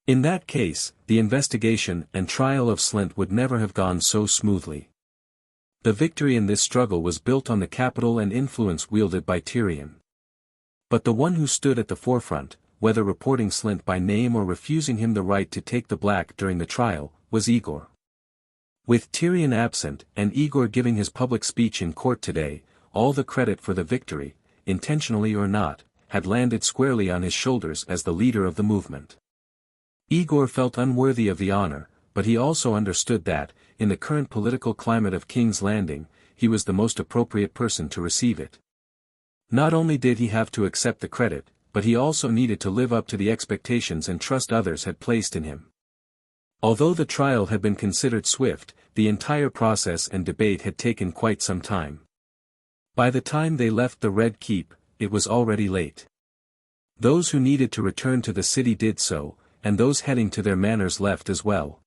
A: In that case, the investigation and trial of Slynt would never have gone so smoothly. The victory in this struggle was built on the capital and influence wielded by Tyrion. But the one who stood at the forefront, whether reporting Slynt by name or refusing him the right to take the black during the trial, was Aegor. With Tyrion absent, and Aegor giving his public speech in court today, all the credit for the victory, intentionally or not, had landed squarely on his shoulders as the leader of the movement. Aegor felt unworthy of the honor, but he also understood that, in the current political climate of King's Landing, he was the most appropriate person to receive it. Not only did he have to accept the credit, but he also needed to live up to the expectations and trust others had placed in him. Although the trial had been considered swift, the entire process and debate had taken quite some time. By the time they left the Red Keep, it was already late. Those who needed to return to the city did so, and those heading to their manors left as well.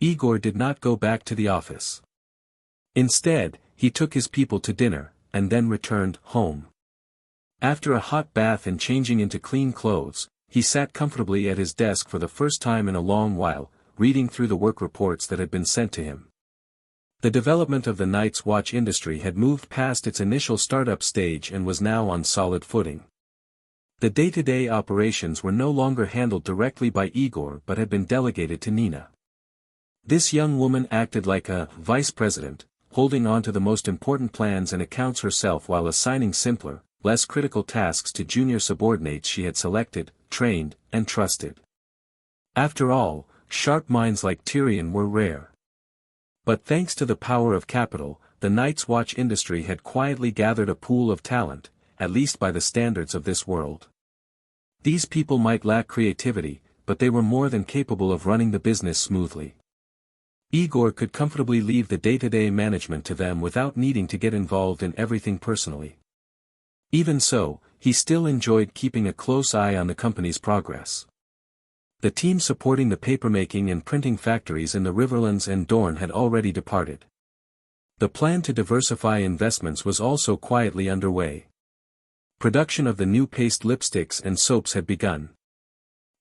A: Aegor did not go back to the office. Instead, he took his people to dinner, and then returned home. After a hot bath and changing into clean clothes, he sat comfortably at his desk for the first time in a long while, reading through the work reports that had been sent to him. The development of the Night's Watch industry had moved past its initial startup stage and was now on solid footing. The day-to-day operations were no longer handled directly by Aegor but had been delegated to Nina. This young woman acted like a vice president, holding on to the most important plans and accounts herself while assigning simpler, less critical tasks to junior subordinates she had selected, trained, and trusted. After all, sharp minds like Tyrion were rare. But thanks to the power of capital, the Night's Watch industry had quietly gathered a pool of talent, at least by the standards of this world. These people might lack creativity, but they were more than capable of running the business smoothly. Aegor could comfortably leave the day-to-day management to them without needing to get involved in everything personally. Even so, he still enjoyed keeping a close eye on the company's progress. The team supporting the papermaking and printing factories in the Riverlands and Dorne had already departed. The plan to diversify investments was also quietly underway. Production of the new paste lipsticks and soaps had begun.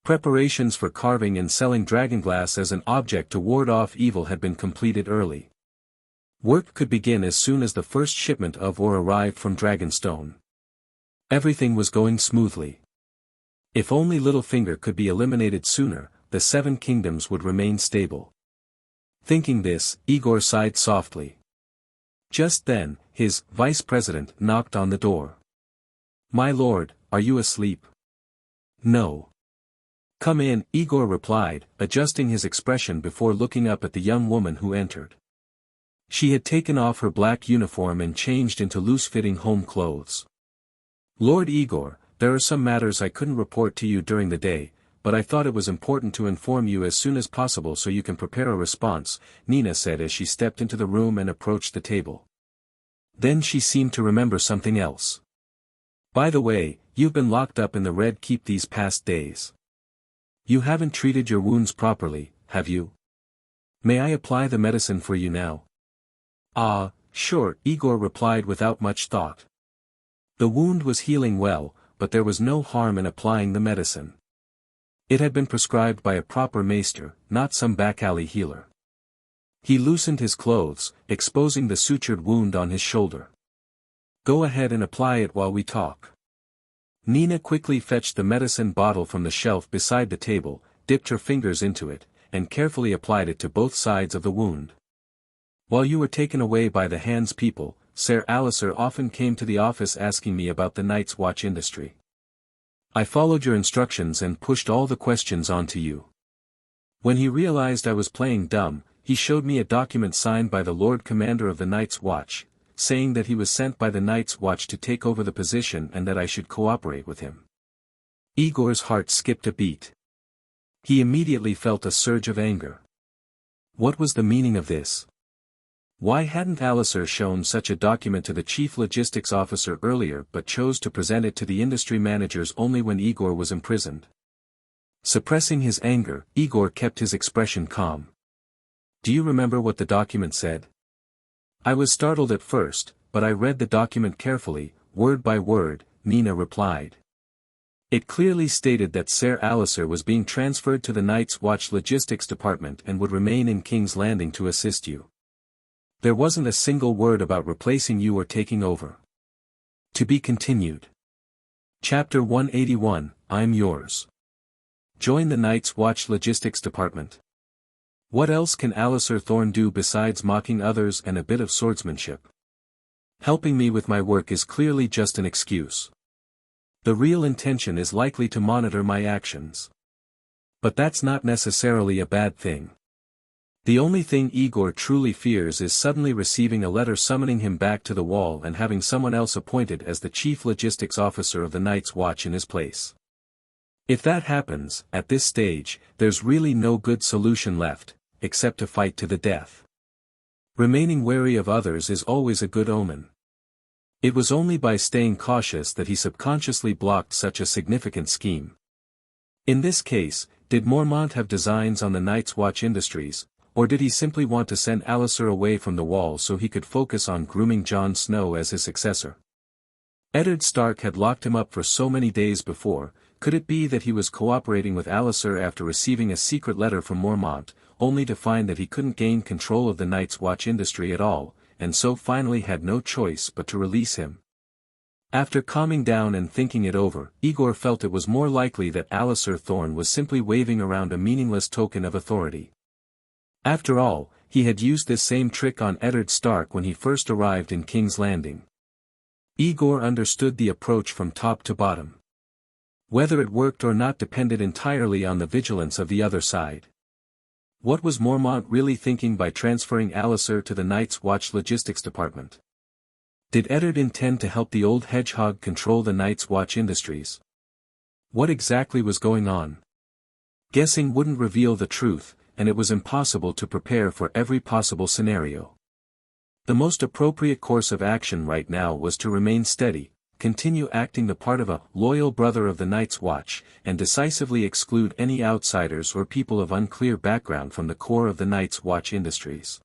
A: Preparations for carving and selling dragonglass as an object to ward off evil had been completed early. Work could begin as soon as the first shipment of ore arrived from Dragonstone. Everything was going smoothly. If only Littlefinger could be eliminated sooner, the Seven Kingdoms would remain stable. Thinking this, Aegor sighed softly. Just then, his vice president knocked on the door. "My lord, are you asleep?" "No." "Come in," Aegor replied, adjusting his expression before looking up at the young woman who entered. She had taken off her black uniform and changed into loose-fitting home clothes. "Lord Aegor, there are some matters I couldn't report to you during the day, but I thought it was important to inform you as soon as possible so you can prepare a response," Nina said as she stepped into the room and approached the table. Then she seemed to remember something else. "By the way, you've been locked up in the Red Keep these past days. You haven't treated your wounds properly, have you? May I apply the medicine for you now?" "Ah, sure," Aegor replied without much thought. The wound was healing well, but there was no harm in applying the medicine. It had been prescribed by a proper maester, not some back-alley healer. He loosened his clothes, exposing the sutured wound on his shoulder. "Go ahead and apply it while we talk." Nina quickly fetched the medicine bottle from the shelf beside the table, dipped her fingers into it, and carefully applied it to both sides of the wound. "While you were taken away by the Hands people, Ser Alistair often came to the office asking me about the Night's Watch industry. I followed your instructions and pushed all the questions onto you. When he realized I was playing dumb, he showed me a document signed by the Lord Commander of the Night's Watch, saying that he was sent by the Night's Watch to take over the position and that I should cooperate with him." Aegor's heart skipped a beat. He immediately felt a surge of anger. What was the meaning of this? Why hadn't Alistair shown such a document to the chief logistics officer earlier but chose to present it to the industry managers only when Aegor was imprisoned? Suppressing his anger, Aegor kept his expression calm. "Do you remember what the document said?" "I was startled at first, but I read the document carefully, word by word," Nina replied. It clearly stated that Ser Alistair was being transferred to the Night's Watch logistics department and would remain in King's Landing to assist you. There wasn't a single word about replacing you or taking over. To be continued. Chapter 181, I'm yours. Join the Night's Watch logistics department. What else can Alistair Thorne do besides mocking others and a bit of swordsmanship? Helping me with my work is clearly just an excuse. The real intention is likely to monitor my actions. But that's not necessarily a bad thing. The only thing Aegor truly fears is suddenly receiving a letter summoning him back to the wall and having someone else appointed as the chief logistics officer of the Night's Watch in his place. If that happens, at this stage, there's really no good solution left, except to fight to the death. Remaining wary of others is always a good omen. It was only by staying cautious that he subconsciously blocked such a significant scheme. In this case, did Mormont have designs on the Night's Watch Industries, or did he simply want to send Alistair away from the wall so he could focus on grooming Jon Snow as his successor? Eddard Stark had locked him up for so many days before. Could it be that he was cooperating with Alistair after receiving a secret letter from Mormont, only to find that he couldn't gain control of the Night's Watch industry at all, and so finally had no choice but to release him? After calming down and thinking it over, Aegor felt it was more likely that Alistair Thorne was simply waving around a meaningless token of authority. After all, he had used this same trick on Eddard Stark when he first arrived in King's Landing. Aegor understood the approach from top to bottom. Whether it worked or not depended entirely on the vigilance of the other side. What was Mormont really thinking by transferring Alistair to the Night's Watch logistics department? Did Eddard intend to help the old hedgehog control the Night's Watch industries? What exactly was going on? Guessing wouldn't reveal the truth, and it was impossible to prepare for every possible scenario. The most appropriate course of action right now was to remain steady, continue acting the part of a loyal brother of the Night's Watch, and decisively exclude any outsiders or people of unclear background from the core of the Night's Watch industries.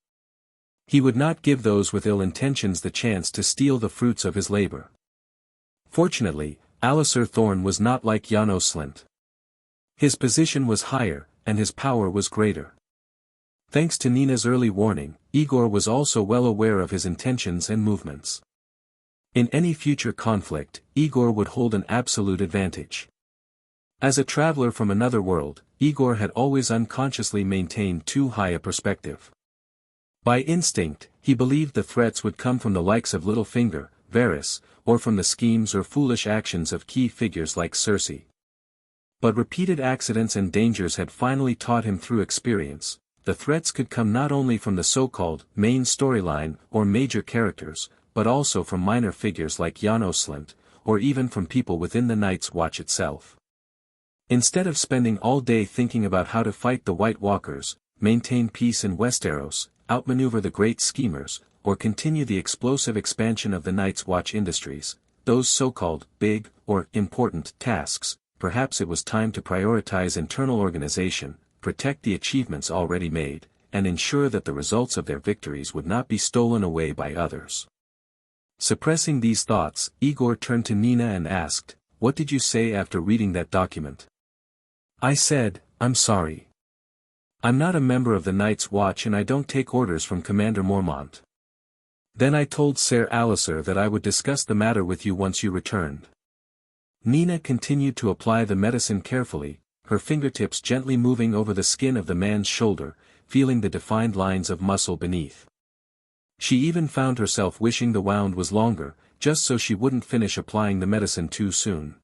A: He would not give those with ill intentions the chance to steal the fruits of his labor. Fortunately, Alliser Thorne was not like Janos Slynt. His position was higher, and his power was greater. Thanks to Nina's early warning, Aegor was also well aware of his intentions and movements. In any future conflict, Aegor would hold an absolute advantage. As a traveler from another world, Aegor had always unconsciously maintained too high a perspective. By instinct, he believed the threats would come from the likes of Littlefinger, Varys, or from the schemes or foolish actions of key figures like Cersei. But repeated accidents and dangers had finally taught him through experience. The threats could come not only from the so-called main storyline or major characters, but also from minor figures like Janos Slynt, or even from people within the Night's Watch itself. Instead of spending all day thinking about how to fight the White Walkers, maintain peace in Westeros, outmaneuver the great schemers, or continue the explosive expansion of the Night's Watch industries, those so-called big or important tasks, perhaps it was time to prioritize internal organization, protect the achievements already made, and ensure that the results of their victories would not be stolen away by others. Suppressing these thoughts, Aegor turned to Nina and asked, "What did you say after reading that document?" "I said, I'm sorry. I'm not a member of the Night's Watch and I don't take orders from Commander Mormont. Then I told Ser Alliser that I would discuss the matter with you once you returned." Nina continued to apply the medicine carefully, her fingertips gently moving over the skin of the man's shoulder, feeling the defined lines of muscle beneath. She even found herself wishing the wound was longer, just so she wouldn't finish applying the medicine too soon.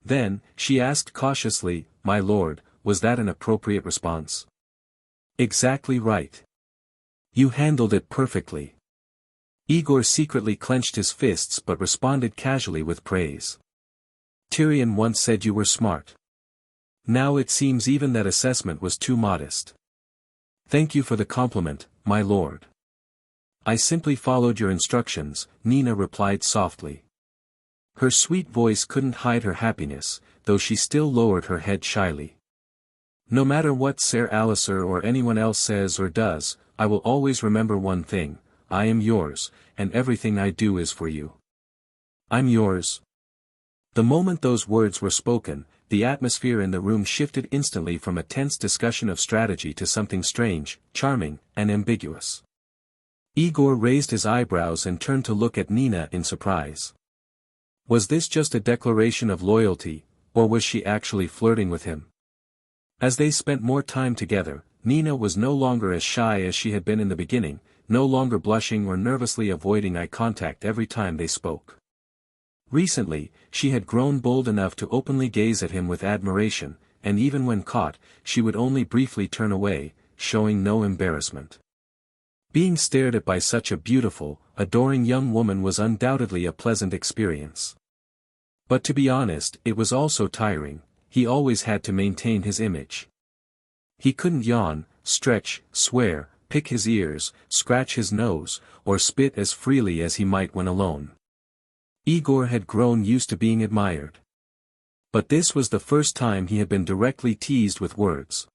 A: Then, she asked cautiously, "My lord, was that an appropriate response?" "Exactly right. You handled it perfectly." Aegor secretly clenched his fists but responded casually with praise. "Tyrion once said you were smart. Now it seems even that assessment was too modest." "Thank you for the compliment, my lord. I simply followed your instructions," Nina replied softly. Her sweet voice couldn't hide her happiness, though she still lowered her head shyly. "No matter what Ser Alliser or anyone else says or does, I will always remember one thing: I am yours, and everything I do is for you." "I'm yours." The moment those words were spoken, the atmosphere in the room shifted instantly from a tense discussion of strategy to something strange, charming, and ambiguous. Aegor raised his eyebrows and turned to look at Nina in surprise. Was this just a declaration of loyalty, or was she actually flirting with him? As they spent more time together, Nina was no longer as shy as she had been in the beginning, no longer blushing or nervously avoiding eye contact every time they spoke. Recently, she had grown bold enough to openly gaze at him with admiration, and even when caught, she would only briefly turn away, showing no embarrassment. Being stared at by such a beautiful, adoring young woman was undoubtedly a pleasant experience. But to be honest, it was also tiring. He always had to maintain his image. He couldn't yawn, stretch, swear, pick his ears, scratch his nose, or spit as freely as he might when alone. Aegor had grown used to being admired. But this was the first time he had been directly teased with words.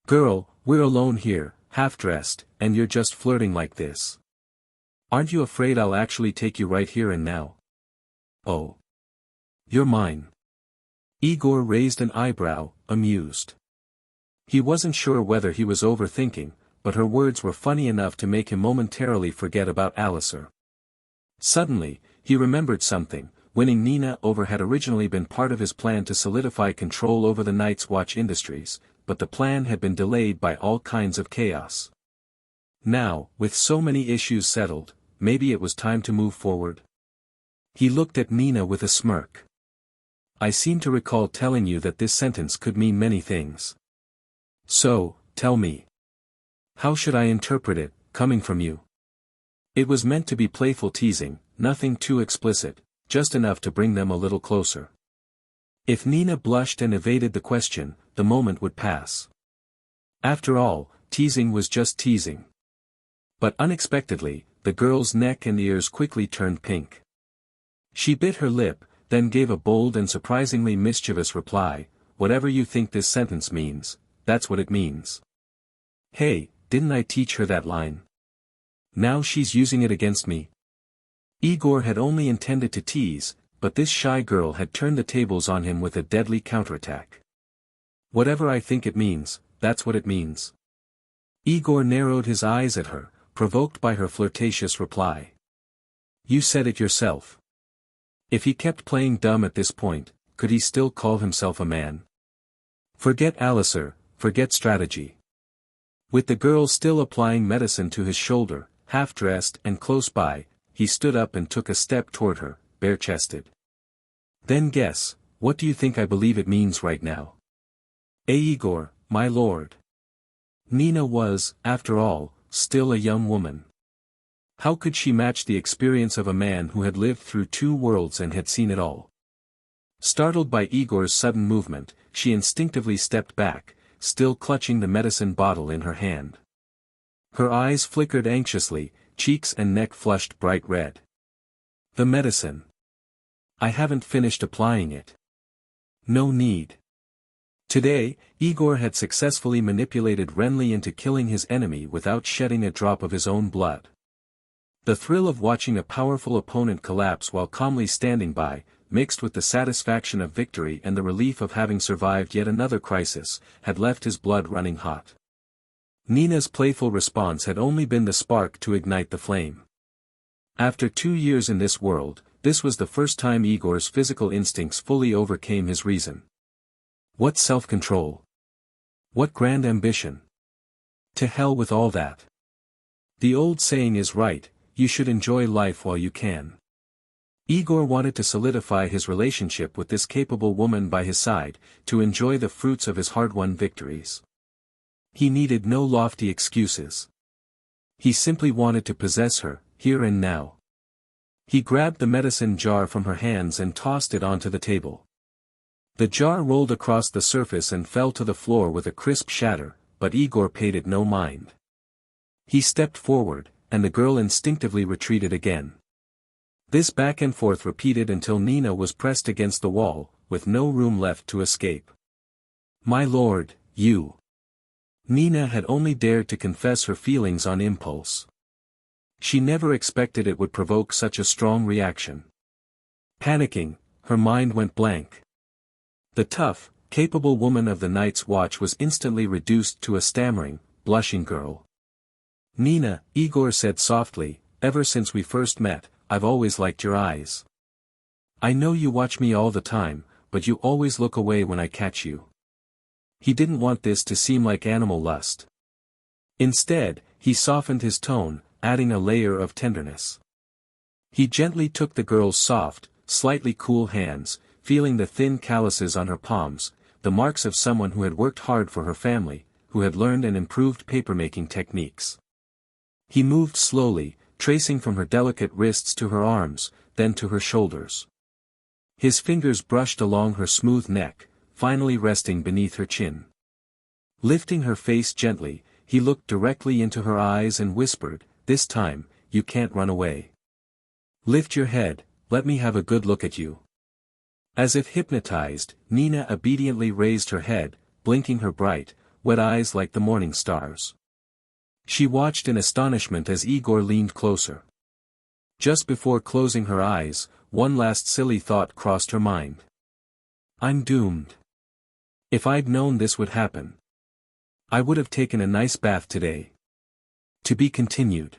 A: "Girl, we're alone here, half-dressed, and you're just flirting like this. Aren't you afraid I'll actually take you right here and now?" "Oh. You're mine." Aegor raised an eyebrow, amused. He wasn't sure whether he was overthinking, but her words were funny enough to make him momentarily forget about Alliser. Suddenly, he remembered something. Winning Nina over had originally been part of his plan to solidify control over the Night's Watch industries, but the plan had been delayed by all kinds of chaos. Now, with so many issues settled, maybe it was time to move forward. He looked at Nina with a smirk. "I seem to recall telling you that this sentence could mean many things. So, tell me. How should I interpret it, coming from you?" It was meant to be playful teasing, nothing too explicit, just enough to bring them a little closer. If Nina blushed and evaded the question, the moment would pass. After all, teasing was just teasing. But unexpectedly, the girl's neck and ears quickly turned pink. She bit her lip, then gave a bold and surprisingly mischievous reply, "Whatever you think this sentence means, that's what it means." Hey, didn't I teach her that line? Now she's using it against me. Aegor had only intended to tease, but this shy girl had turned the tables on him with a deadly counterattack. "Whatever I think it means, that's what it means." Aegor narrowed his eyes at her, provoked by her flirtatious reply. "You said it yourself." If he kept playing dumb at this point, could he still call himself a man? Forget Alliser, forget strategy. With the girl still applying medicine to his shoulder, half-dressed and close by, he stood up and took a step toward her, bare-chested. "Then guess, what do you think I believe it means right now?" "Aegor, my lord." Nina was, after all, still a young woman. How could she match the experience of a man who had lived through 2 worlds and had seen it all? Startled by Aegor's sudden movement, she instinctively stepped back, still clutching the medicine bottle in her hand. Her eyes flickered anxiously, cheeks and neck flushed bright red. "The medicine. I haven't finished applying it." "No need." Today, Aegor had successfully manipulated Renly into killing his enemy without shedding a drop of his own blood. The thrill of watching a powerful opponent collapse while calmly standing by, mixed with the satisfaction of victory and the relief of having survived yet another crisis, had left his blood running hot. Nina's playful response had only been the spark to ignite the flame. After 2 years in this world, this was the first time Aegor's physical instincts fully overcame his reason. What self-control! What grand ambition! To hell with all that. The old saying is right, you should enjoy life while you can. Aegor wanted to solidify his relationship with this capable woman by his side, to enjoy the fruits of his hard-won victories. He needed no lofty excuses. He simply wanted to possess her, here and now. He grabbed the medicine jar from her hands and tossed it onto the table. The jar rolled across the surface and fell to the floor with a crisp shatter, but Aegor paid it no mind. He stepped forward, and the girl instinctively retreated again. This back and forth repeated until Nina was pressed against the wall, with no room left to escape. "My lord, you." Nina had only dared to confess her feelings on impulse. She never expected it would provoke such a strong reaction. Panicking, her mind went blank. The tough, capable woman of the Night's Watch was instantly reduced to a stammering, blushing girl. "Nina," Aegor said softly, "ever since we first met, I've always liked your eyes. I know you watch me all the time, but you always look away when I catch you." He didn't want this to seem like animal lust. Instead, he softened his tone, adding a layer of tenderness. He gently took the girl's soft, slightly cool hands, feeling the thin calluses on her palms, the marks of someone who had worked hard for her family, who had learned and improved papermaking techniques. He moved slowly, tracing from her delicate wrists to her arms, then to her shoulders. His fingers brushed along her smooth neck, finally resting beneath her chin. Lifting her face gently, he looked directly into her eyes and whispered, "This time, you can't run away. Lift your head, let me have a good look at you." As if hypnotized, Nina obediently raised her head, blinking her bright, wet eyes like the morning stars. She watched in astonishment as Aegor leaned closer. Just before closing her eyes, one last silly thought crossed her mind. "I'm doomed. If I'd known this would happen, I would have taken a nice bath today." To be continued.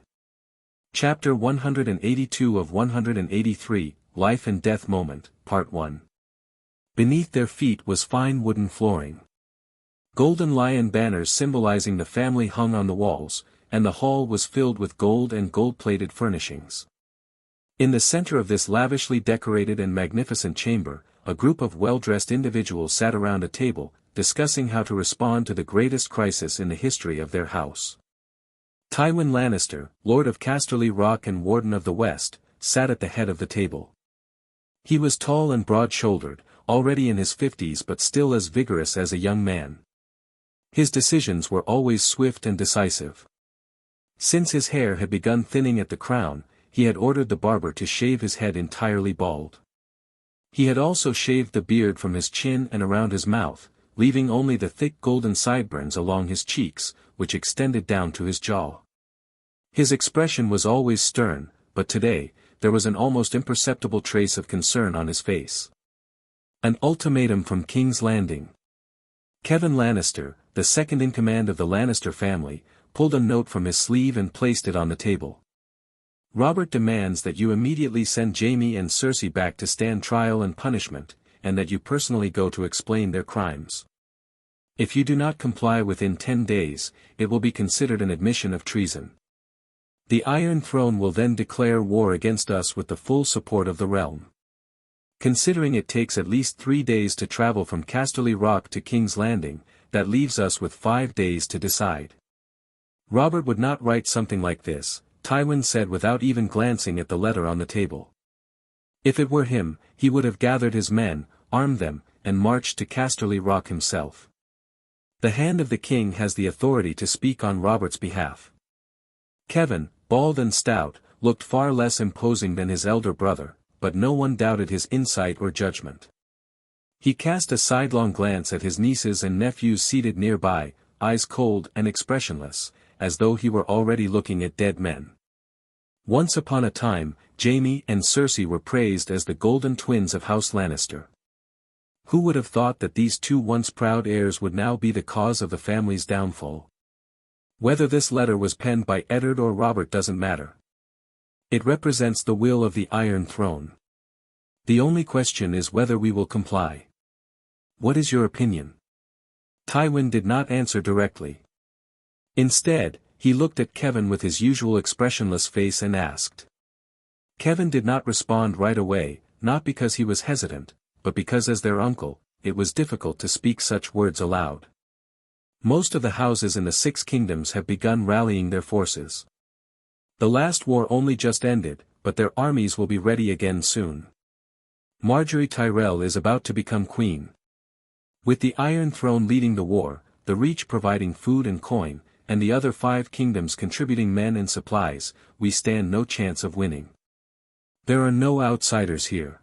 A: Chapter 182 of 183, Life and Death Moment, Part 1. Beneath their feet was fine wooden flooring. Golden lion banners symbolizing the family hung on the walls, and the hall was filled with gold and gold-plated furnishings. In the center of this lavishly decorated and magnificent chamber, a group of well-dressed individuals sat around a table, discussing how to respond to the greatest crisis in the history of their house. Tywin Lannister, Lord of Casterly Rock and Warden of the West, sat at the head of the table. He was tall and broad-shouldered, already in his 50s but still as vigorous as a young man. His decisions were always swift and decisive. Since his hair had begun thinning at the crown, he had ordered the barber to shave his head entirely bald. He had also shaved the beard from his chin and around his mouth, leaving only the thick golden sideburns along his cheeks, which extended down to his jaw. His expression was always stern, but today, there was an almost imperceptible trace of concern on his face. An ultimatum from King's Landing. Kevan Lannister, the second in command of the Lannister family, pulled a note from his sleeve and placed it on the table. Robert demands that you immediately send Jaime and Cersei back to stand trial and punishment, and that you personally go to explain their crimes. If you do not comply within 10 days, it will be considered an admission of treason. The Iron Throne will then declare war against us with the full support of the realm. Considering it takes at least 3 days to travel from Casterly Rock to King's Landing, that leaves us with 5 days to decide. Robert would not write something like this, Tywin said without even glancing at the letter on the table. If it were him, he would have gathered his men, armed them, and marched to Casterly Rock himself. The hand of the king has the authority to speak on Robert's behalf. Kevan, bald and stout, looked far less imposing than his elder brother, but no one doubted his insight or judgment. He cast a sidelong glance at his nieces and nephews seated nearby, eyes cold and expressionless, as though he were already looking at dead men. Once upon a time, Jaime and Cersei were praised as the golden twins of House Lannister. Who would have thought that these two once proud heirs would now be the cause of the family's downfall? Whether this letter was penned by Eddard or Robert doesn't matter. It represents the will of the Iron Throne. The only question is whether we will comply. What is your opinion? Tywin did not answer directly. Instead, he looked at Kevan with his usual expressionless face and asked. Kevan did not respond right away, not because he was hesitant, but because as their uncle, it was difficult to speak such words aloud. Most of the houses in the Six Kingdoms have begun rallying their forces. The last war only just ended, but their armies will be ready again soon. Marjgerie Tyrell is about to become queen. With the Iron Throne leading the war, the Reach providing food and coin, and the other 5 kingdoms contributing men and supplies, we stand no chance of winning. There are no outsiders here.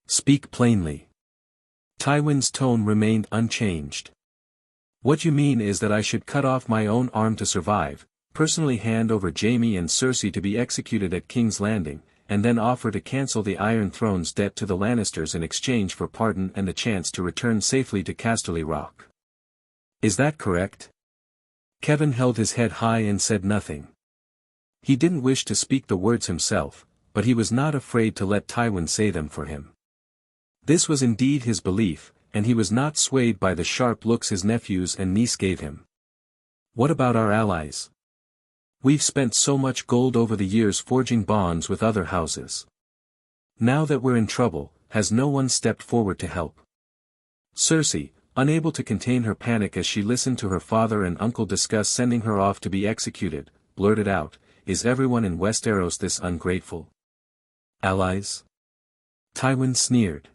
A: Speak plainly. Tywin's tone remained unchanged. What you mean is that I should cut off my own arm to survive, personally hand over Jaime and Cersei to be executed at King's Landing, and then offer to cancel the Iron Throne's debt to the Lannisters in exchange for pardon and the chance to return safely to Casterly Rock. Is that correct? Kevan held his head high and said nothing. He didn't wish to speak the words himself, but he was not afraid to let Tywin say them for him. This was indeed his belief, and he was not swayed by the sharp looks his nephews and niece gave him. What about our allies? We've spent so much gold over the years forging bonds with other houses. Now that we're in trouble, has no one stepped forward to help? Cersei, unable to contain her panic as she listened to her father and uncle discuss sending her off to be executed, blurted out, "Is everyone in Westeros this ungrateful? Allies?" Tywin sneered.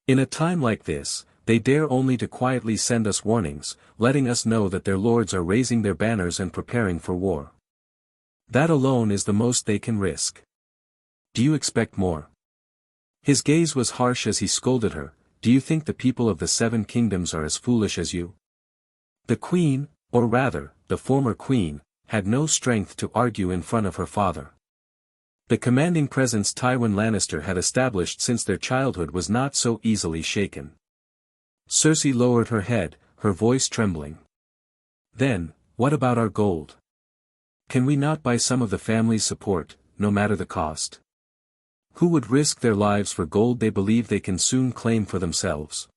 A: In a time like this, they dare only to quietly send us warnings, letting us know that their lords are raising their banners and preparing for war. That alone is the most they can risk. Do you expect more? His gaze was harsh as he scolded her. Do you think the people of the 7 kingdoms are as foolish as you? The queen, or rather, the former queen, had no strength to argue in front of her father. The commanding presence Tywin Lannister had established since their childhood was not so easily shaken. Cersei lowered her head, her voice trembling. Then, what about our gold? Can we not buy some of the family's support, no matter the cost? Who would risk their lives for gold they believe they can soon claim for themselves?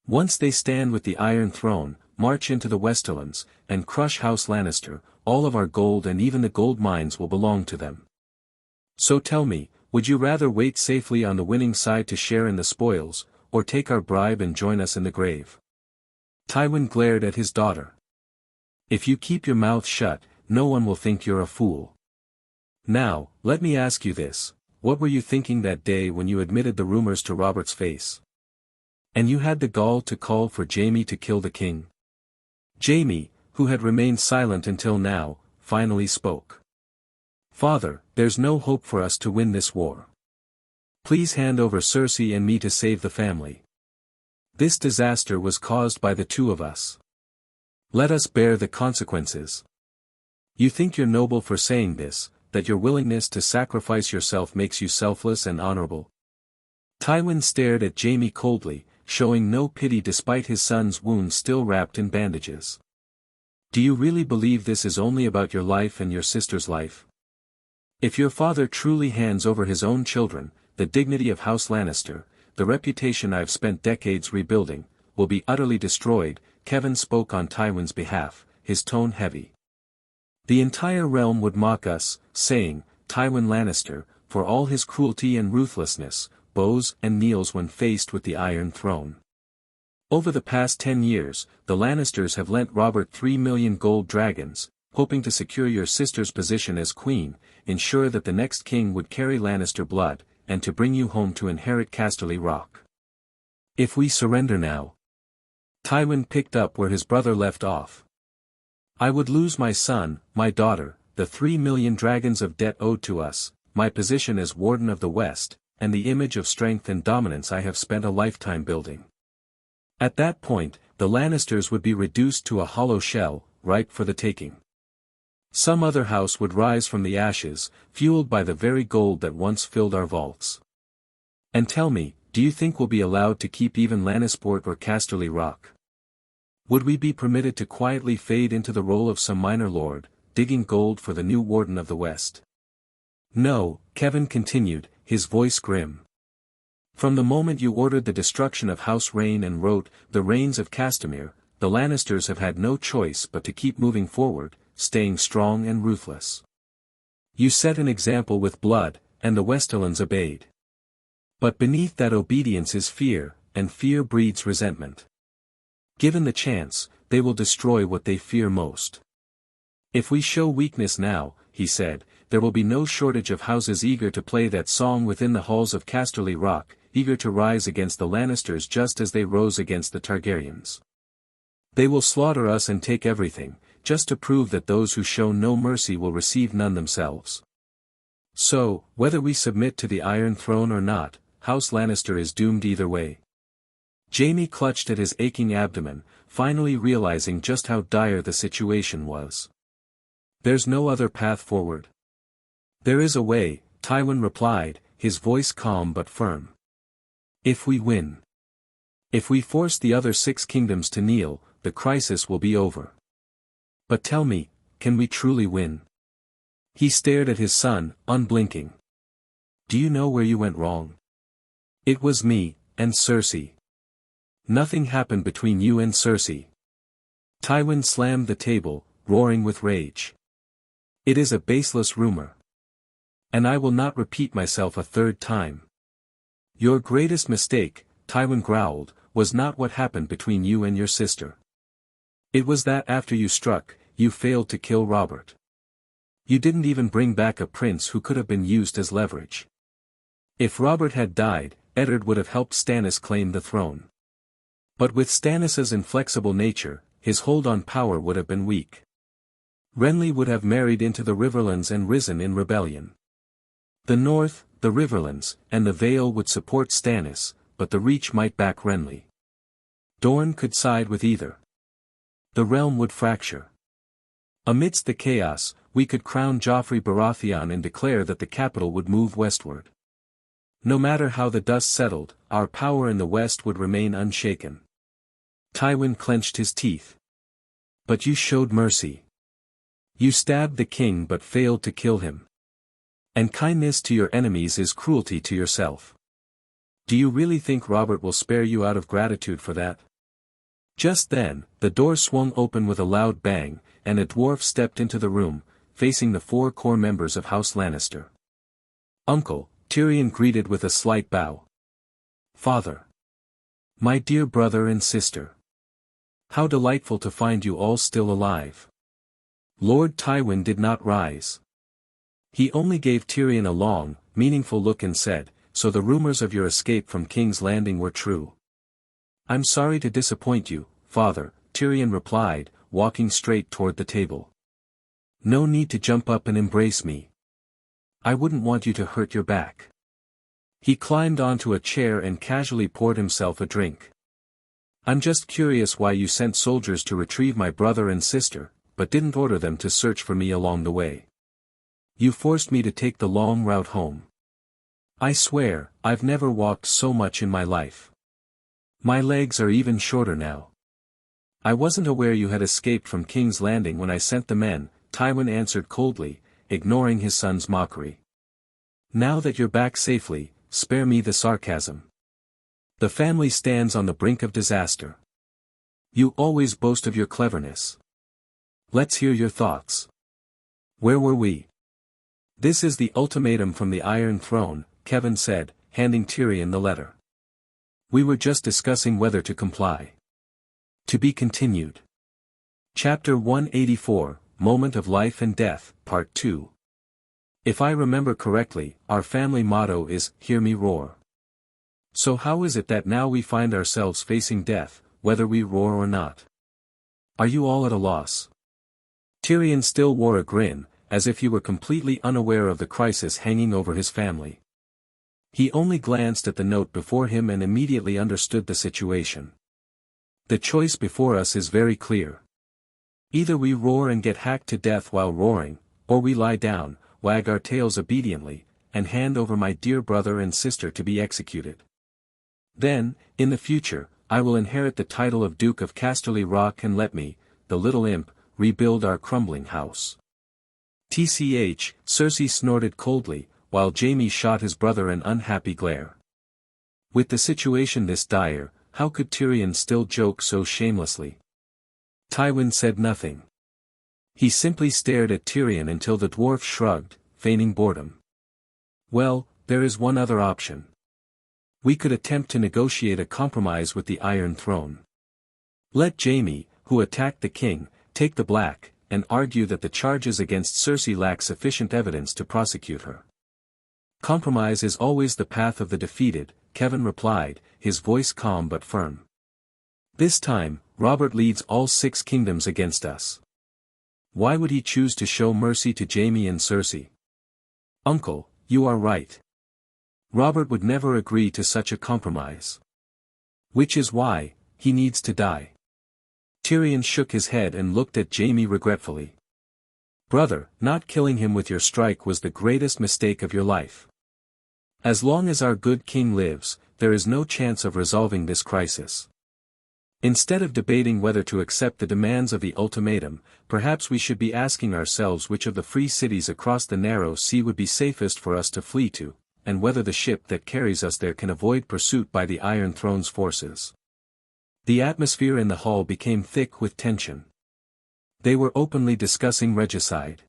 A: Once they stand with the Iron Throne, march into the Westerlands, and crush House Lannister, all of our gold and even the gold mines will belong to them. So tell me, would you rather wait safely on the winning side to share in the spoils, or take our bribe and join us in the grave? Tywin glared at his daughter. If you keep your mouth shut, no one will think you're a fool. Now, let me ask you this. What were you thinking that day when you admitted the rumors to Robert's face? And you had the gall to call for Jaime to kill the king? Jaime, who had remained silent until now, finally spoke. Father, there's no hope for us to win this war. Please hand over Cersei and me to save the family. This disaster was caused by the two of us. Let us bear the consequences. You think you're noble for saying this, that your willingness to sacrifice yourself makes you selfless and honorable? Tywin stared at Jaime coldly, showing no pity despite his son's wounds still wrapped in bandages. Do you really believe this is only about your life and your sister's life? If your father truly hands over his own children, the dignity of House Lannister, the reputation I've spent decades rebuilding, will be utterly destroyed. Kevan spoke on Tywin's behalf, his tone heavy. The entire realm would mock us, saying, Tywin Lannister, for all his cruelty and ruthlessness, bows and kneels when faced with the Iron Throne. Over the past 10 years, the Lannisters have lent Robert 3 million gold dragons, hoping to secure your sister's position as queen, ensure that the next king would carry Lannister blood, and to bring you home to inherit Casterly Rock. If we surrender now. Tywin picked up where his brother left off. I would lose my son, my daughter, the 3 million dragons of debt owed to us, my position as Warden of the West, and the image of strength and dominance I have spent a lifetime building. At that point, the Lannisters would be reduced to a hollow shell, ripe for the taking. Some other house would rise from the ashes, fueled by the very gold that once filled our vaults. And tell me, do you think we'll be allowed to keep even Lannisport or Casterly Rock? Would we be permitted to quietly fade into the role of some minor lord, digging gold for the new Warden of the West? No, Kevan continued, his voice grim. From the moment you ordered the destruction of House Rain and wrote The Reigns of Castamere, the Lannisters have had no choice but to keep moving forward, staying strong and ruthless. You set an example with blood, and the Westerlands obeyed. But beneath that obedience is fear, and fear breeds resentment. Given the chance, they will destroy what they fear most. If we show weakness now, he said, there will be no shortage of houses eager to play that song within the halls of Casterly Rock, eager to rise against the Lannisters just as they rose against the Targaryens. They will slaughter us and take everything, just to prove that those who show no mercy will receive none themselves. So, whether we submit to the Iron Throne or not, House Lannister is doomed either way. Jaime clutched at his aching abdomen, finally realizing just how dire the situation was. There's no other path forward. There is a way, Tywin replied, his voice calm but firm. If we win. If we force the other 6 kingdoms to kneel, the crisis will be over. But tell me, can we truly win? He stared at his son, unblinking. Do you know where you went wrong? It was me, and Cersei. Nothing happened between you and Cersei. Tywin slammed the table, roaring with rage. It is a baseless rumor. And I will not repeat myself a third time. Your greatest mistake, Tywin growled, was not what happened between you and your sister. It was that after you struck, you failed to kill Robert. You didn't even bring back a prince who could have been used as leverage. If Robert had died, Eddard would have helped Stannis claim the throne. But with Stannis's inflexible nature, his hold on power would have been weak. Renly would have married into the Riverlands and risen in rebellion. The North, the Riverlands, and the Vale would support Stannis, but the Reach might back Renly. Dorne could side with either. The realm would fracture. Amidst the chaos, we could crown Joffrey Baratheon and declare that the capital would move westward. No matter how the dust settled, our power in the west would remain unshaken. Tywin clenched his teeth. But you showed mercy. You stabbed the king but failed to kill him. And kindness to your enemies is cruelty to yourself. Do you really think Robert will spare you out of gratitude for that? Just then, the door swung open with a loud bang, and a dwarf stepped into the room, facing the 4 core members of House Lannister. Uncle, Tyrion greeted with a slight bow. Father. My dear brother and sister. How delightful to find you all still alive. Lord Tywin did not rise. He only gave Tyrion a long, meaningful look and said, so the rumors of your escape from King's Landing were true. I'm sorry to disappoint you, father, Tyrion replied, walking straight toward the table. No need to jump up and embrace me. I wouldn't want you to hurt your back. He climbed onto a chair and casually poured himself a drink. I'm just curious why you sent soldiers to retrieve my brother and sister, but didn't order them to search for me along the way. You forced me to take the long route home. I swear, I've never walked so much in my life. My legs are even shorter now. I wasn't aware you had escaped from King's Landing when I sent the men, Tywin answered coldly, ignoring his son's mockery. Now that you're back safely, spare me the sarcasm. The family stands on the brink of disaster. You always boast of your cleverness. Let's hear your thoughts. Where were we? This is the ultimatum from the Iron Throne, Kevin said, handing Tyrion the letter. We were just discussing whether to comply. To be continued. Chapter 184, Moment of Life and Death, Part 2. If I remember correctly, our family motto is, Hear me roar. So how is it that now we find ourselves facing death, whether we roar or not? Are you all at a loss? Tyrion still wore a grin, as if he were completely unaware of the crisis hanging over his family. He only glanced at the note before him and immediately understood the situation. The choice before us is very clear. Either we roar and get hacked to death while roaring, or we lie down, wag our tails obediently, and hand over my dear brother and sister to be executed. Then, in the future, I will inherit the title of Duke of Casterly Rock and let me, the little imp, rebuild our crumbling house. TCH, Cersei snorted coldly, while Jaime shot his brother an unhappy glare. With the situation this dire, how could Tyrion still joke so shamelessly? Tywin said nothing. He simply stared at Tyrion until the dwarf shrugged, feigning boredom. Well, there is one other option. We could attempt to negotiate a compromise with the Iron Throne. Let Jaime, who attacked the king, take the black, and argue that the charges against Cersei lack sufficient evidence to prosecute her. Compromise is always the path of the defeated, Kevin replied, his voice calm but firm. This time, Robert leads all 6 kingdoms against us. Why would he choose to show mercy to Jaime and Cersei? Uncle, you are right. Robert would never agree to such a compromise. Which is why, he needs to die. Tyrion shook his head and looked at Jaime regretfully. Brother, not killing him with your strike was the greatest mistake of your life. As long as our good king lives, there is no chance of resolving this crisis. Instead of debating whether to accept the demands of the ultimatum, perhaps we should be asking ourselves which of the free cities across the narrow sea would be safest for us to flee to, and whether the ship that carries us there can avoid pursuit by the Iron Throne's forces. The atmosphere in the hall became thick with tension. They were openly discussing regicide.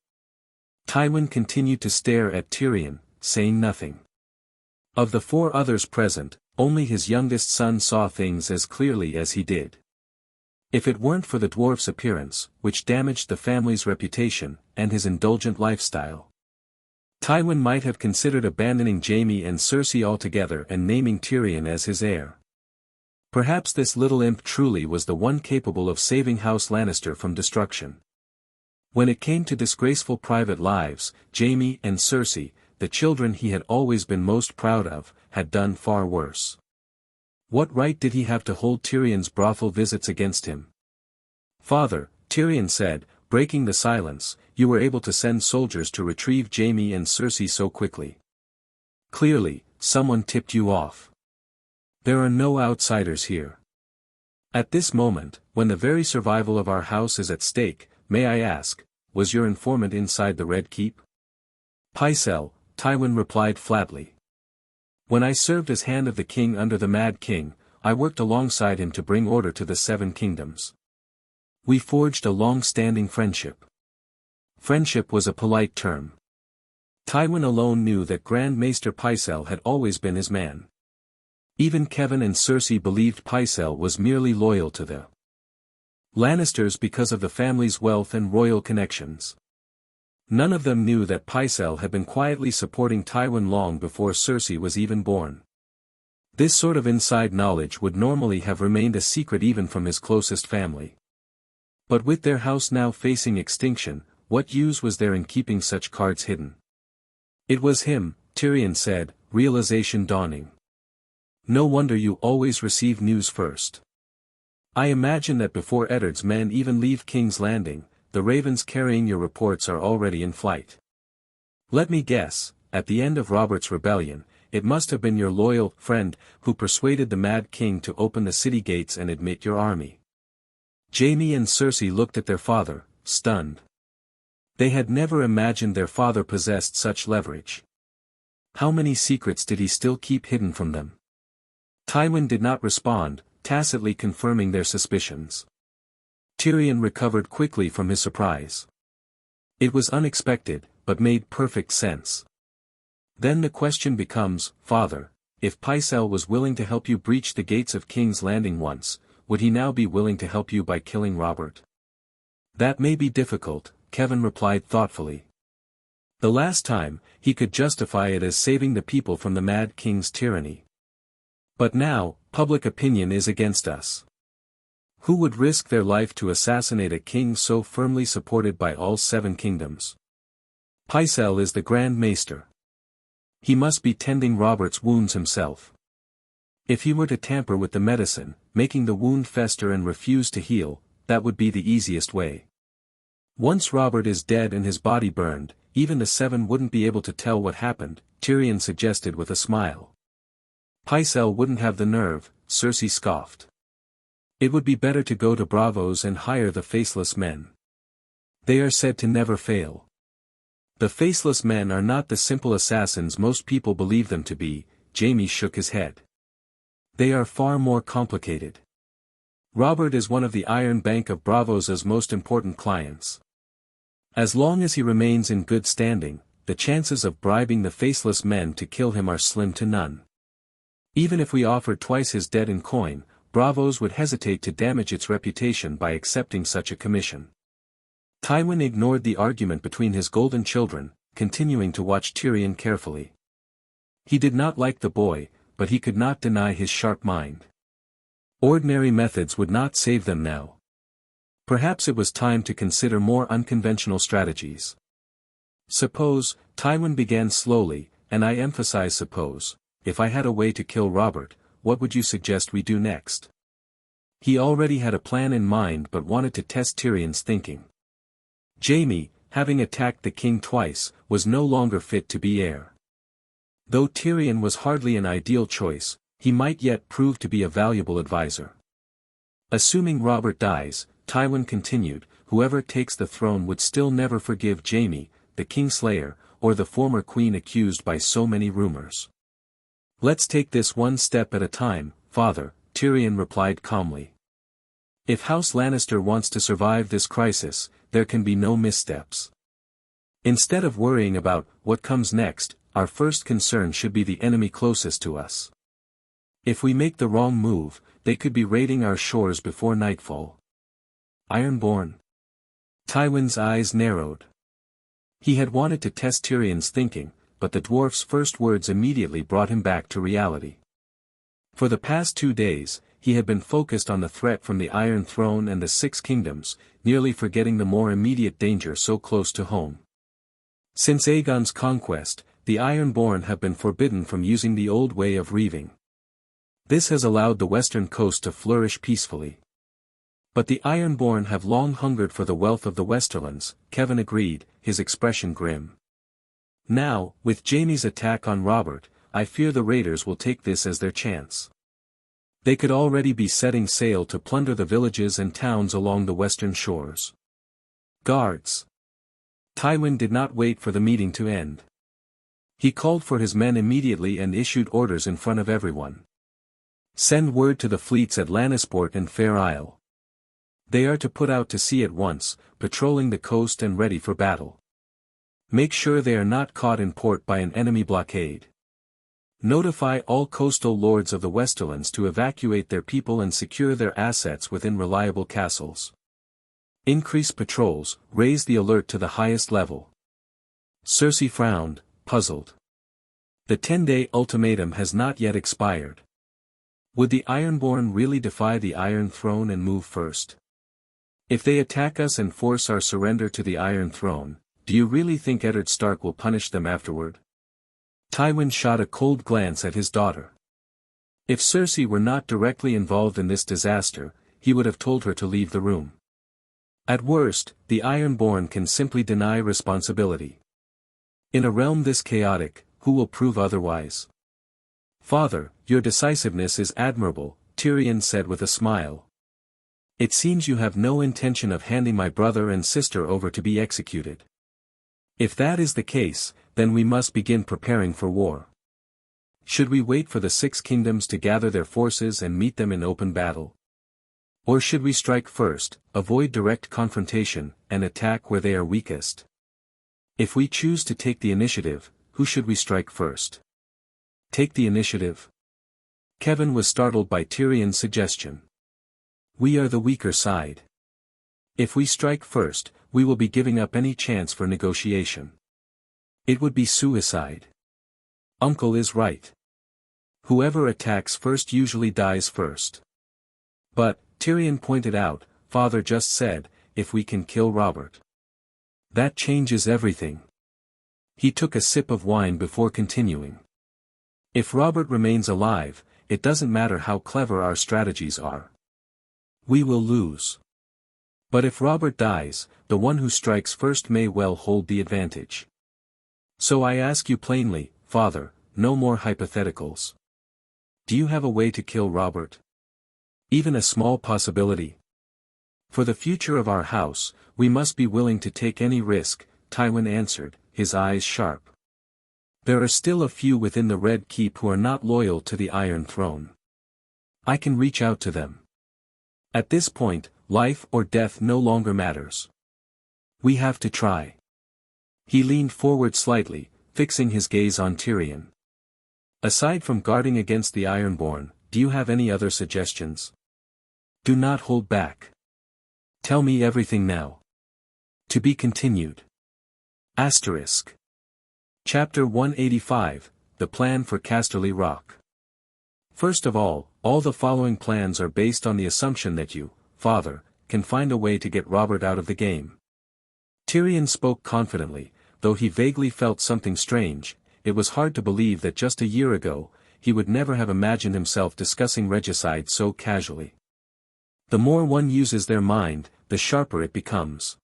A: Tywin continued to stare at Tyrion, saying nothing. Of the 4 others present, only his youngest son saw things as clearly as he did. If it weren't for the dwarf's appearance, which damaged the family's reputation, and his indulgent lifestyle, Tywin might have considered abandoning Jaime and Cersei altogether and naming Tyrion as his heir. Perhaps this little imp truly was the one capable of saving House Lannister from destruction. When it came to disgraceful private lives, Jaime and Cersei, the children he had always been most proud of, had done far worse. What right did he have to hold Tyrion's brothel visits against him? Father, Tyrion said, breaking the silence, you were able to send soldiers to retrieve Jaime and Cersei so quickly. Clearly, someone tipped you off. There are no outsiders here. At this moment, when the very survival of our house is at stake, may I ask, was your informant inside the Red Keep? Pycelle, Tywin replied flatly. When I served as hand of the king under the Mad King, I worked alongside him to bring order to the 7 kingdoms. We forged a long-standing friendship. Friendship was a polite term. Tywin alone knew that Grand Maester Pycelle had always been his man. Even Kevin and Cersei believed Pycelle was merely loyal to the Lannisters because of the family's wealth and royal connections. None of them knew that Pycelle had been quietly supporting Tywin long before Cersei was even born. This sort of inside knowledge would normally have remained a secret even from his closest family. But with their house now facing extinction, what use was there in keeping such cards hidden? It was him, Tyrion said, realization dawning. No wonder you always receive news first. I imagine that before Eddard's men even leave King's Landing, the ravens carrying your reports are already in flight. Let me guess, at the end of Robert's rebellion, it must have been your loyal friend who persuaded the Mad King to open the city gates and admit your army. Jaime and Cersei looked at their father, stunned. They had never imagined their father possessed such leverage. How many secrets did he still keep hidden from them? Tywin did not respond, tacitly confirming their suspicions. Tyrion recovered quickly from his surprise. It was unexpected, but made perfect sense. Then the question becomes, Father, if Pycelle was willing to help you breach the gates of King's Landing once, would he now be willing to help you by killing Robert? That may be difficult, Kevin replied thoughtfully. The last time, he could justify it as saving the people from the Mad King's tyranny. But now, public opinion is against us. Who would risk their life to assassinate a king so firmly supported by all 7 kingdoms? Pycelle is the Grand Maester. He must be tending Robert's wounds himself. If he were to tamper with the medicine, making the wound fester and refuse to heal, that would be the easiest way. Once Robert is dead and his body burned, even the 7 wouldn't be able to tell what happened, Tyrion suggested with a smile. Pycelle wouldn't have the nerve, Cersei scoffed. It would be better to go to Braavos and hire the Faceless Men. They are said to never fail. The Faceless Men are not the simple assassins most people believe them to be, Jaime shook his head. They are far more complicated. Robert is one of the Iron Bank of Braavos' most important clients. As long as he remains in good standing, the chances of bribing the Faceless Men to kill him are slim to none. Even if we offered twice his debt in coin, Braavos would hesitate to damage its reputation by accepting such a commission. Tywin ignored the argument between his golden children, continuing to watch Tyrion carefully. He did not like the boy, but he could not deny his sharp mind. Ordinary methods would not save them now. Perhaps it was time to consider more unconventional strategies. Suppose, Tywin began slowly, and I emphasize suppose, if I had a way to kill Robert, what would you suggest we do next? He already had a plan in mind but wanted to test Tyrion's thinking. Jaime, having attacked the king twice, was no longer fit to be heir. Though Tyrion was hardly an ideal choice, he might yet prove to be a valuable advisor. Assuming Robert dies, Tywin continued, whoever takes the throne would still never forgive Jaime, the Kingslayer, or the former queen accused by so many rumors. Let's take this one step at a time, Father, Tyrion replied calmly. If House Lannister wants to survive this crisis, there can be no missteps. Instead of worrying about what comes next, our first concern should be the enemy closest to us. If we make the wrong move, they could be raiding our shores before nightfall. Ironborn. Tywin's eyes narrowed. He had wanted to test Tyrion's thinking, but the dwarf's first words immediately brought him back to reality. For the past 2 days, he had been focused on the threat from the Iron Throne and the 6 Kingdoms, nearly forgetting the more immediate danger so close to home. Since Aegon's conquest, the Ironborn have been forbidden from using the old way of reaving. This has allowed the western coast to flourish peacefully. But the Ironborn have long hungered for the wealth of the Westerlands, Kevin agreed, his expression grim. Now, with Jaime's attack on Robert, I fear the raiders will take this as their chance. They could already be setting sail to plunder the villages and towns along the western shores. Guards. Tywin did not wait for the meeting to end. He called for his men immediately and issued orders in front of everyone. Send word to the fleets at Lannisport and Fair Isle. They are to put out to sea at once, patrolling the coast and ready for battle. Make sure they are not caught in port by an enemy blockade. Notify all coastal lords of the Westerlands to evacuate their people and secure their assets within reliable castles. Increase patrols, raise the alert to the highest level. Cersei frowned, puzzled. The 10-day ultimatum has not yet expired. Would the Ironborn really defy the Iron Throne and move first? If they attack us and force our surrender to the Iron Throne, do you really think Eddard Stark will punish them afterward? Tywin shot a cold glance at his daughter. If Cersei were not directly involved in this disaster, he would have told her to leave the room. At worst, the Ironborn can simply deny responsibility. In a realm this chaotic, who will prove otherwise? Father, your decisiveness is admirable, Tyrion said with a smile. It seems you have no intention of handing my brother and sister over to be executed. If that is the case, then we must begin preparing for war. Should we wait for the Six Kingdoms to gather their forces and meet them in open battle? Or should we strike first, avoid direct confrontation, and attack where they are weakest? If we choose to take the initiative, who should we strike first? Take the initiative? Kevin was startled by Tyrion's suggestion. We are the weaker side. If we strike first, we will be giving up any chance for negotiation. It would be suicide. Uncle is right. Whoever attacks first usually dies first. But, Tyrion pointed out, Father just said, if we can kill Robert. That changes everything. He took a sip of wine before continuing. If Robert remains alive, it doesn't matter how clever our strategies are. We will lose. But if Robert dies, the one who strikes first may well hold the advantage. So I ask you plainly, Father, no more hypotheticals. Do you have a way to kill Robert? Even a small possibility? For the future of our house, we must be willing to take any risk, Tywin answered, his eyes sharp. There are still a few within the Red Keep who are not loyal to the Iron Throne. I can reach out to them. At this point, life or death no longer matters. We have to try. He leaned forward slightly, fixing his gaze on Tyrion. Aside from guarding against the Ironborn, do you have any other suggestions? Do not hold back. Tell me everything now. To be continued. Asterisk. Chapter 185, The Plan for Casterly Rock. First of all the following plans are based on the assumption that you, Father, can find a way to get Robert out of the game. Tyrion spoke confidently, though he vaguely felt something strange. It was hard to believe that just a year ago, he would never have imagined himself discussing regicide so casually. The more one uses their mind, the sharper it becomes.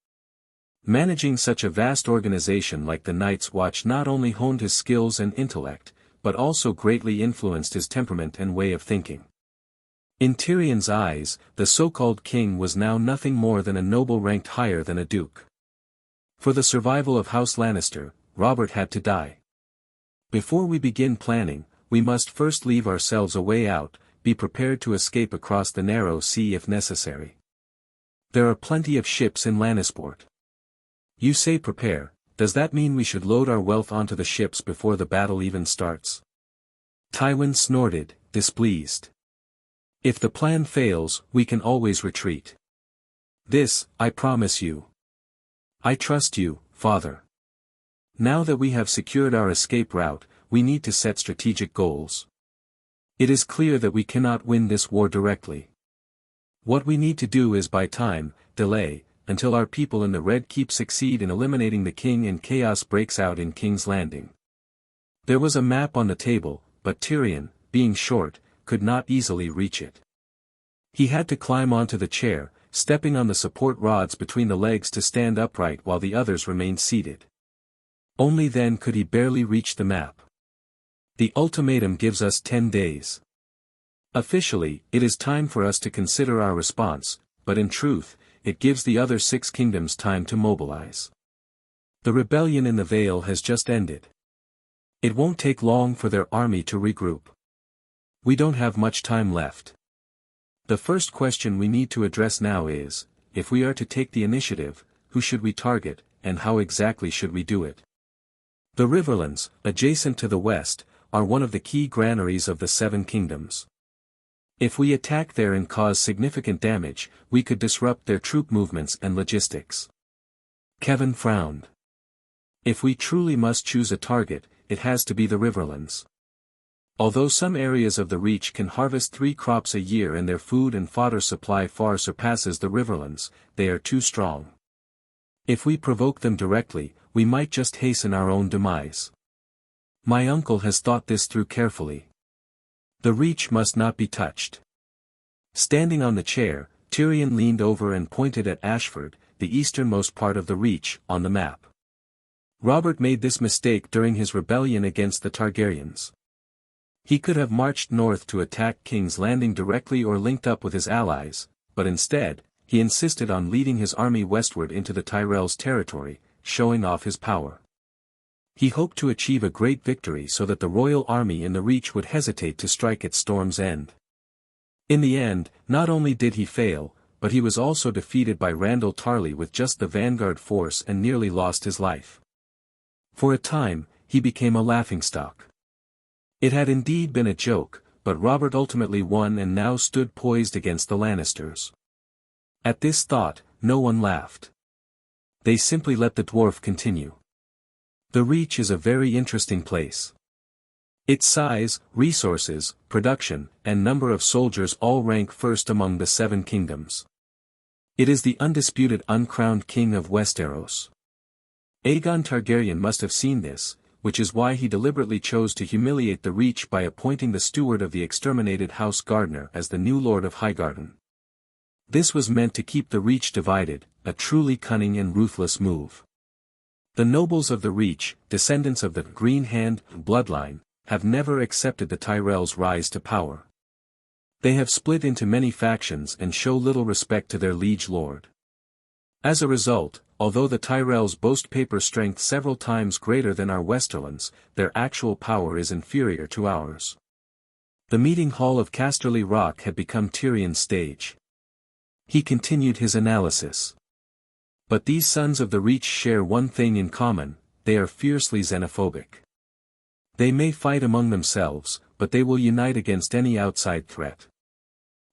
A: Managing such a vast organization like the Night's Watch not only honed his skills and intellect, but also greatly influenced his temperament and way of thinking. In Tyrion's eyes, the so-called king was now nothing more than a noble ranked higher than a duke. For the survival of House Lannister, Robert had to die. Before we begin planning, we must first leave ourselves a way out, be prepared to escape across the narrow sea if necessary. There are plenty of ships in Lannisport. You say prepare, does that mean we should load our wealth onto the ships before the battle even starts? Tywin snorted, displeased. If the plan fails, we can always retreat. This, I promise you. I trust you, Father. Now that we have secured our escape route, we need to set strategic goals. It is clear that we cannot win this war directly. What we need to do is buy time, delay, until our people in the Red Keep succeed in eliminating the king and chaos breaks out in King's Landing. There was a map on the table, but Tyrion, being short, could not easily reach it. He had to climb onto the chair, stepping on the support rods between the legs to stand upright while the others remained seated. Only then could he barely reach the map. The ultimatum gives us 10 days. Officially, it is time for us to consider our response, but in truth, it gives the other 6 kingdoms time to mobilize. The rebellion in the Vale has just ended. It won't take long for their army to regroup. We don't have much time left. The first question we need to address now is, if we are to take the initiative, who should we target, and how exactly should we do it? The Riverlands, adjacent to the west, are one of the key granaries of the 7 kingdoms. If we attack there and cause significant damage, we could disrupt their troop movements and logistics. Kevin frowned. If we truly must choose a target, it has to be the Riverlands. Although some areas of the Reach can harvest 3 crops a year and their food and fodder supply far surpasses the Riverlands, they are too strong. If we provoke them directly, we might just hasten our own demise. My uncle has thought this through carefully. The Reach must not be touched. Standing on the chair, Tyrion leaned over and pointed at Ashford, the easternmost part of the Reach, on the map. Robert made this mistake during his rebellion against the Targaryens. He could have marched north to attack King's Landing directly or linked up with his allies, but instead, he insisted on leading his army westward into the Tyrells' territory, showing off his power. He hoped to achieve a great victory so that the royal army in the Reach would hesitate to strike at Storm's End. In the end, not only did he fail, but he was also defeated by Randall Tarley with just the vanguard force and nearly lost his life. For a time, he became a laughingstock. It had indeed been a joke, but Robert ultimately won and now stood poised against the Lannisters. At this thought, no one laughed. They simply let the dwarf continue. The Reach is a very interesting place. Its size, resources, production, and number of soldiers all rank first among the 7 kingdoms. It is the undisputed uncrowned king of Westeros. Aegon Targaryen must have seen this, which is why he deliberately chose to humiliate the Reach by appointing the steward of the exterminated House Gardner as the new Lord of Highgarden. This was meant to keep the Reach divided, a truly cunning and ruthless move. The nobles of the Reach, descendants of the Green Hand bloodline, have never accepted the Tyrells' rise to power. They have split into many factions and show little respect to their liege lord. As a result, although the Tyrells boast paper strength several times greater than our Westerlands, their actual power is inferior to ours. The meeting hall of Casterly Rock had become Tyrion's stage. He continued his analysis. But these sons of the Reach share one thing in common: they are fiercely xenophobic. They may fight among themselves, but they will unite against any outside threat.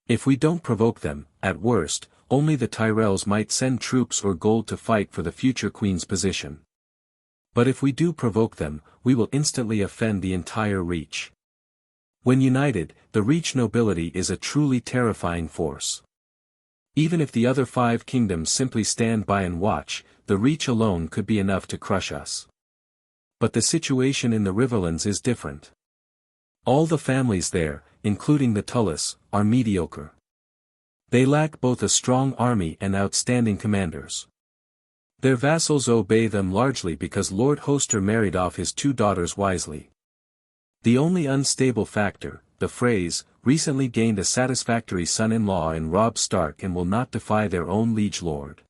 A: If we don't provoke them, at worst, only the Tyrells might send troops or gold to fight for the future queen's position. But if we do provoke them, we will instantly offend the entire Reach. When united, the Reach nobility is a truly terrifying force. Even if the other 5 kingdoms simply stand by and watch, the Reach alone could be enough to crush us. But the situation in the Riverlands is different. All the families there, including the Tullis, are mediocre. They lack both a strong army and outstanding commanders. Their vassals obey them largely because Lord Hoster married off his 2 daughters wisely. The only unstable factor, the Freys, recently gained a satisfactory son-in-law in Robb Stark and will not defy their own liege lord.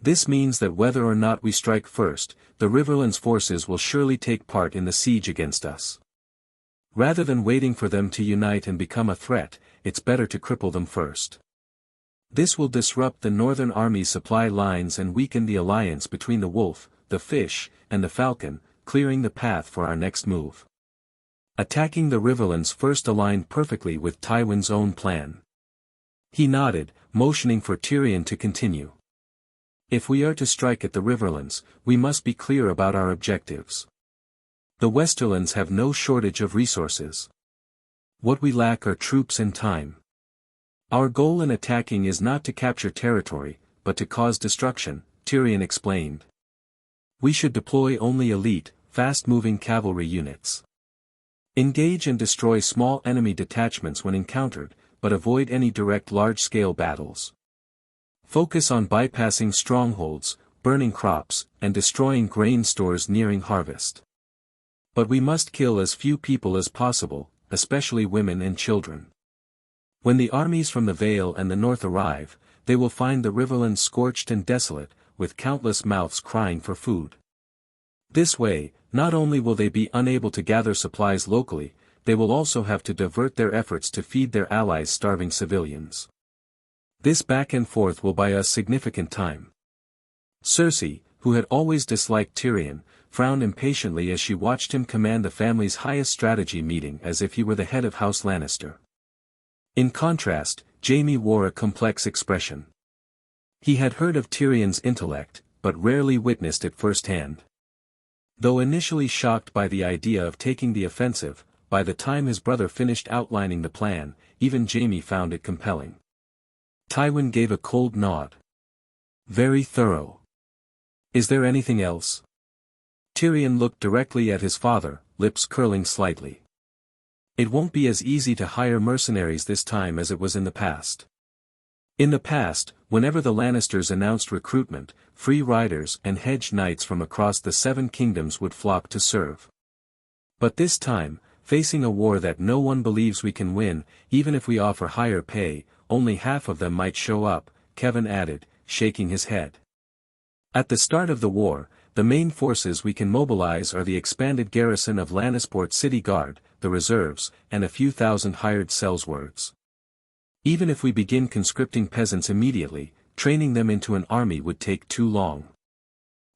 A: This means that whether or not we strike first, the Riverlands forces will surely take part in the siege against us. Rather than waiting for them to unite and become a threat, it's better to cripple them first. This will disrupt the northern army's supply lines and weaken the alliance between the Wolf, the Fish, and the Falcon, clearing the path for our next move. Attacking the Riverlands first aligned perfectly with Tywin's own plan. He nodded, motioning for Tyrion to continue. If we are to strike at the Riverlands, we must be clear about our objectives. The Westerlands have no shortage of resources. What we lack are troops and time. Our goal in attacking is not to capture territory, but to cause destruction, Tyrion explained. We should deploy only elite, fast-moving cavalry units. Engage and destroy small enemy detachments when encountered, but avoid any direct large-scale battles. Focus on bypassing strongholds, burning crops, and destroying grain stores nearing harvest. But we must kill as few people as possible, especially women and children. When the armies from the Vale and the north arrive, they will find the Riverlands scorched and desolate, with countless mouths crying for food. This way, not only will they be unable to gather supplies locally, they will also have to divert their efforts to feed their allies' starving civilians. This back and forth will buy us significant time. Cersei, who had always disliked Tyrion, frowned impatiently as she watched him command the family's highest strategy meeting as if he were the head of House Lannister. In contrast, Jaime wore a complex expression. He had heard of Tyrion's intellect, but rarely witnessed it firsthand. Though initially shocked by the idea of taking the offensive, by the time his brother finished outlining the plan, even Jaime found it compelling. Tywin gave a cold nod. Very thorough. Is there anything else? Tyrion looked directly at his father, lips curling slightly. It won't be as easy to hire mercenaries this time as it was in the past. In the past, whenever the Lannisters announced recruitment, free riders and hedge knights from across the Seven Kingdoms would flock to serve. But this time, facing a war that no one believes we can win, even if we offer higher pay, only half of them might show up, Kevin added, shaking his head. At the start of the war, the main forces we can mobilize are the expanded garrison of Lannisport City Guard, the reserves, and a few thousand hired sellswords. Even if we begin conscripting peasants immediately, training them into an army would take too long.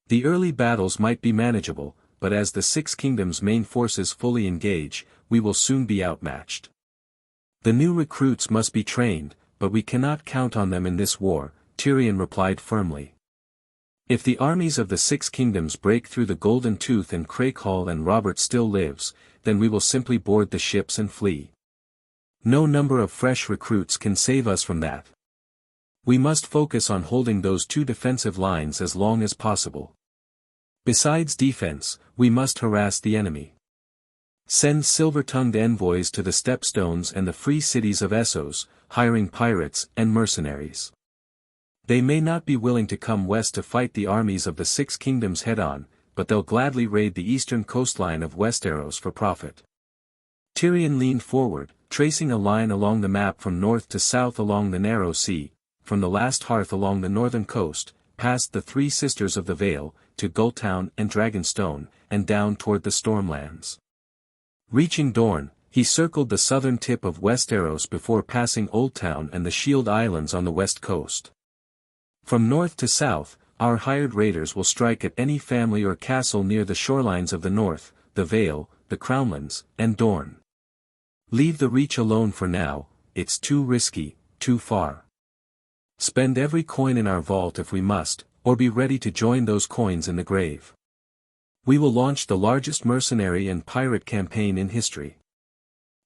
A: The early battles might be manageable, but as the Six Kingdoms' main forces fully engage, we will soon be outmatched. The new recruits must be trained, but we cannot count on them in this war, Tyrion replied firmly. If the armies of the Six Kingdoms break through the Golden Tooth and Craighall and Robert still lives, then we will simply board the ships and flee. No number of fresh recruits can save us from that. We must focus on holding those two defensive lines as long as possible. Besides defense, we must harass the enemy. Send silver-tongued envoys to the Stepstones and the free cities of Essos, hiring pirates and mercenaries. They may not be willing to come west to fight the armies of the Six Kingdoms head-on, but they'll gladly raid the eastern coastline of Westeros for profit. Tyrion leaned forward, tracing a line along the map from north to south along the narrow sea, from the last hearth along the northern coast, past the Three Sisters of the Vale, to Gulltown and Dragonstone, and down toward the Stormlands. Reaching Dorne, he circled the southern tip of Westeros before passing Oldtown and the Shield Islands on the west coast. From north to south, our hired raiders will strike at any family or castle near the shorelines of the north, the Vale, the Crownlands, and Dorne. Leave the Reach alone for now, it's too risky, too far. Spend every coin in our vault if we must, or be ready to join those coins in the grave. We will launch the largest mercenary and pirate campaign in history.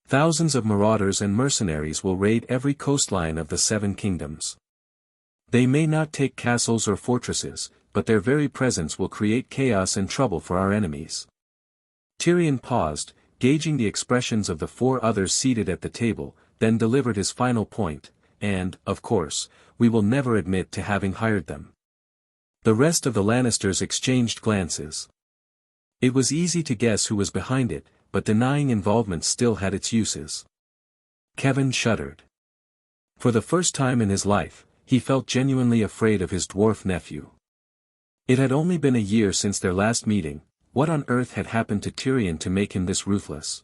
A: Thousands of marauders and mercenaries will raid every coastline of the Seven Kingdoms. They may not take castles or fortresses, but their very presence will create chaos and trouble for our enemies. Tyrion paused, gauging the expressions of the four others seated at the table, then delivered his final point, and, of course, we will never admit to having hired them. The rest of the Lannisters exchanged glances. It was easy to guess who was behind it, but denying involvement still had its uses. Kevin shuddered. For the first time in his life, he felt genuinely afraid of his dwarf nephew. It had only been a year since their last meeting. What on earth had happened to Tyrion to make him this ruthless?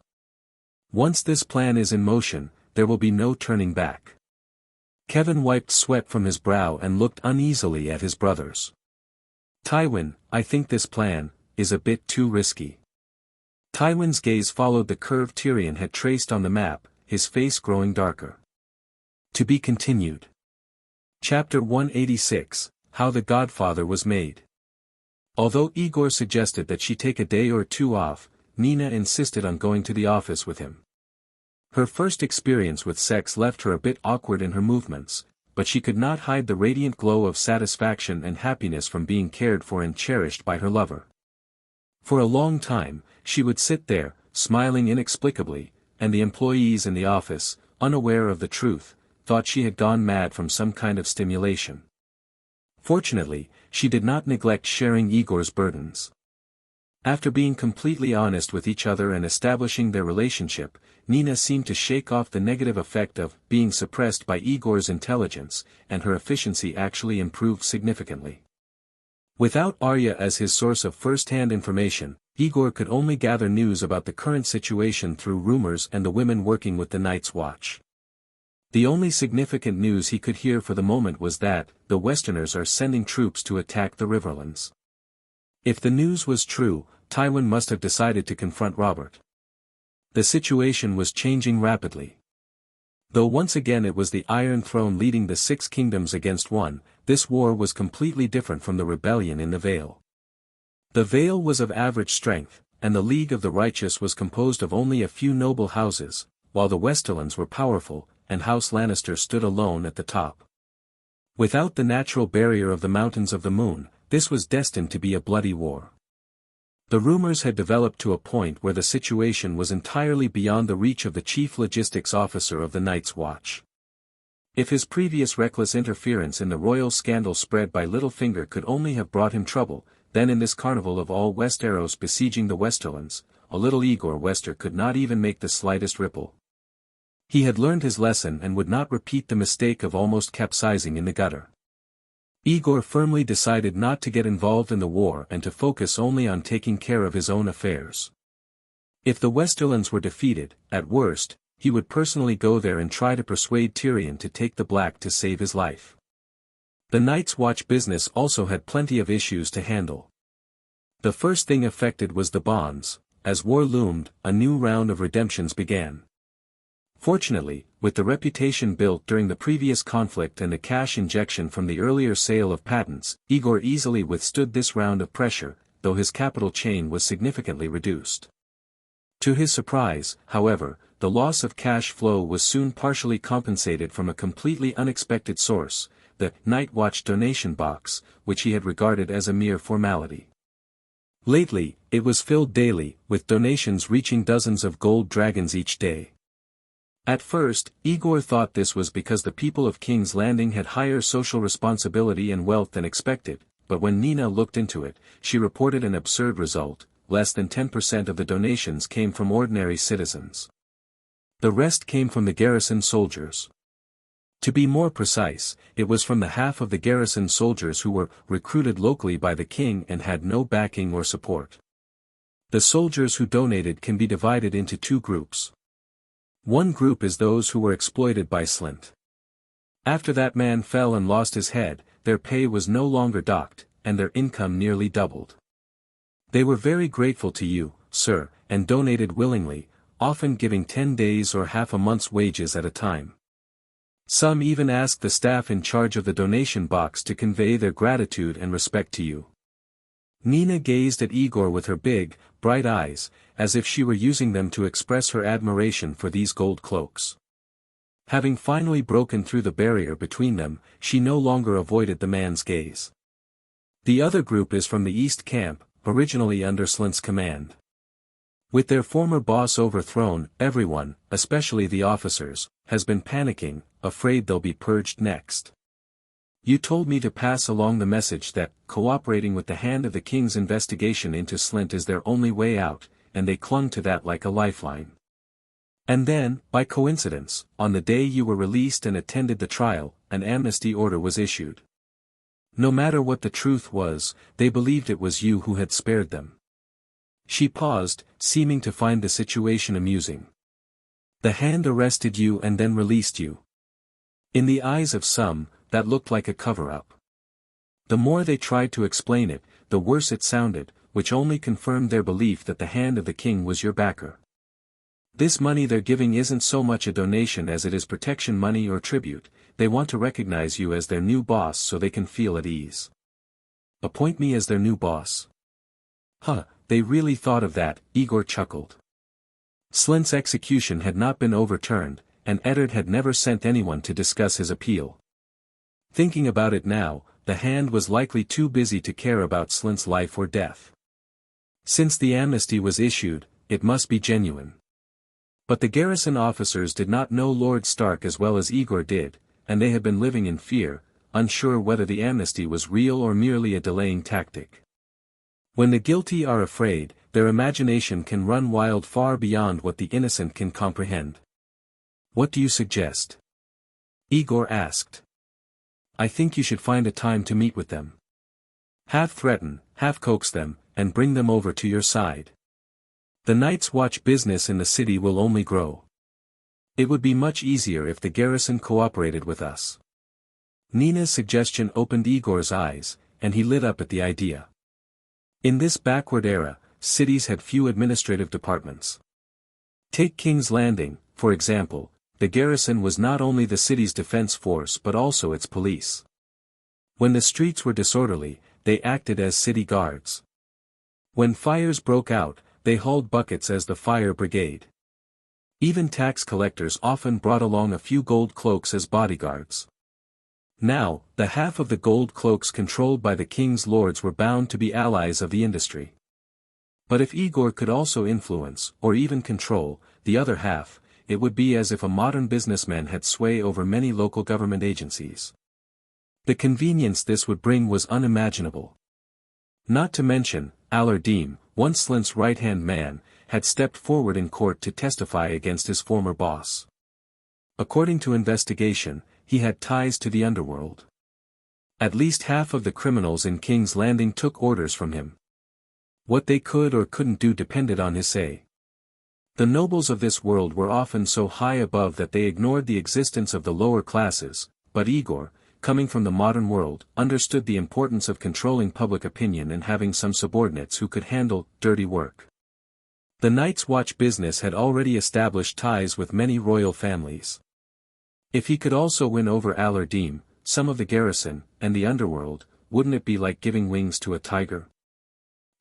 A: Once this plan is in motion, there will be no turning back. Kevin wiped sweat from his brow and looked uneasily at his brothers. Tywin, I think this plan is a bit too risky. Tywin's gaze followed the curve Tyrion had traced on the map, his face growing darker. To be continued. Chapter 186, How the Godfather Was Made. Although Aegor suggested that she take a day or two off, Nina insisted on going to the office with him. Her first experience with sex left her a bit awkward in her movements, but she could not hide the radiant glow of satisfaction and happiness from being cared for and cherished by her lover. For a long time, she would sit there, smiling inexplicably, and the employees in the office, unaware of the truth, thought she had gone mad from some kind of stimulation. Fortunately, she did not neglect sharing Aegor's burdens. After being completely honest with each other and establishing their relationship, Nina seemed to shake off the negative effect of being suppressed by Aegor's intelligence, and her efficiency actually improved significantly. Without Arya as his source of first-hand information, Aegor could only gather news about the current situation through rumors and the women working with the Night's Watch. The only significant news he could hear for the moment was that the Westerners are sending troops to attack the Riverlands. If the news was true, Tywin must have decided to confront Robert. The situation was changing rapidly. Though once again it was the Iron Throne leading the Six Kingdoms against one, this war was completely different from the rebellion in the Vale. The Vale was of average strength, and the League of the Righteous was composed of only a few noble houses, while the Westerlands were powerful, and House Lannister stood alone at the top. Without the natural barrier of the Mountains of the Moon, this was destined to be a bloody war. The rumors had developed to a point where the situation was entirely beyond the reach of the chief logistics officer of the Night's Watch. If his previous reckless interference in the royal scandal spread by Littlefinger could only have brought him trouble, then in this carnival of all Westeros besieging the Westerlands, a little Aegor Wester could not even make the slightest ripple. He had learned his lesson and would not repeat the mistake of almost capsizing in the gutter. Aegor firmly decided not to get involved in the war and to focus only on taking care of his own affairs. If the Westerlands were defeated, at worst, he would personally go there and try to persuade Tyrion to take the Black to save his life. The Night's Watch business also had plenty of issues to handle. The first thing affected was the bonds. As war loomed, a new round of redemptions began. Fortunately, with the reputation built during the previous conflict and the cash injection from the earlier sale of patents, Aegor easily withstood this round of pressure, though his capital chain was significantly reduced. To his surprise, however, the loss of cash flow was soon partially compensated from a completely unexpected source, the Night Watch donation box, which he had regarded as a mere formality. Lately, it was filled daily, with donations reaching dozens of gold dragons each day. At first, Aegor thought this was because the people of King's Landing had higher social responsibility and wealth than expected, but when Nina looked into it, she reported an absurd result: less than 10% of the donations came from ordinary citizens. The rest came from the garrison soldiers. To be more precise, it was from the half of the garrison soldiers who were recruited locally by the king and had no backing or support. The soldiers who donated can be divided into two groups. One group is those who were exploited by Slynt. After that man fell and lost his head, their pay was no longer docked, and their income nearly doubled. They were very grateful to you, sir, and donated willingly, often giving 10 days or half a month's wages at a time. Some even asked the staff in charge of the donation box to convey their gratitude and respect to you. Nina gazed at Aegor with her big, bright eyes, as if she were using them to express her admiration for these gold cloaks. Having finally broken through the barrier between them, she no longer avoided the man's gaze. The other group is from the East Camp, originally under Slynt's command. With their former boss overthrown, everyone, especially the officers, has been panicking, afraid they'll be purged next. You told me to pass along the message that, cooperating with the Hand of the King's investigation into Slynt is their only way out, and they clung to that like a lifeline. And then, by coincidence, on the day you were released and attended the trial, an amnesty order was issued. No matter what the truth was, they believed it was you who had spared them. She paused, seeming to find the situation amusing. The Hand arrested you and then released you. In the eyes of some, that looked like a cover-up. The more they tried to explain it, the worse it sounded, which only confirmed their belief that the Hand of the King was your backer. This money they're giving isn't so much a donation as it is protection money or tribute. They want to recognize you as their new boss so they can feel at ease. Appoint me as their new boss. Huh, they really thought of that, Aegor chuckled. Slynt's execution had not been overturned, and Eddard had never sent anyone to discuss his appeal. Thinking about it now, the Hand was likely too busy to care about Slynt's life or death. Since the amnesty was issued, it must be genuine. But the garrison officers did not know Lord Stark as well as Aegor did, and they had been living in fear, unsure whether the amnesty was real or merely a delaying tactic. When the guilty are afraid, their imagination can run wild far beyond what the innocent can comprehend. What do you suggest? Aegor asked. I think you should find a time to meet with them. Half threaten, half coax them, and bring them over to your side. The Night's Watch business in the city will only grow. It would be much easier if the garrison cooperated with us. Nina's suggestion opened Aegor's eyes, and he lit up at the idea. In this backward era, cities had few administrative departments. Take King's Landing, for example. The garrison was not only the city's defense force but also its police. When the streets were disorderly, they acted as city guards. When fires broke out, they hauled buckets as the fire brigade. Even tax collectors often brought along a few gold cloaks as bodyguards. Now, the half of the gold cloaks controlled by the king's lords were bound to be allies of the industry. But if Aegor could also influence, or even control, the other half, it would be as if a modern businessman had sway over many local government agencies. The convenience this would bring was unimaginable. Not to mention, Alar, once Slint's right-hand man, had stepped forward in court to testify against his former boss. According to investigation, he had ties to the underworld. At least half of the criminals in King's Landing took orders from him. What they could or couldn't do depended on his say. The nobles of this world were often so high above that they ignored the existence of the lower classes, but Aegor, coming from the modern world, understood the importance of controlling public opinion and having some subordinates who could handle dirty work. The Night's Watch business had already established ties with many royal families. If he could also win over Alar, some of the garrison, and the underworld, wouldn't it be like giving wings to a tiger?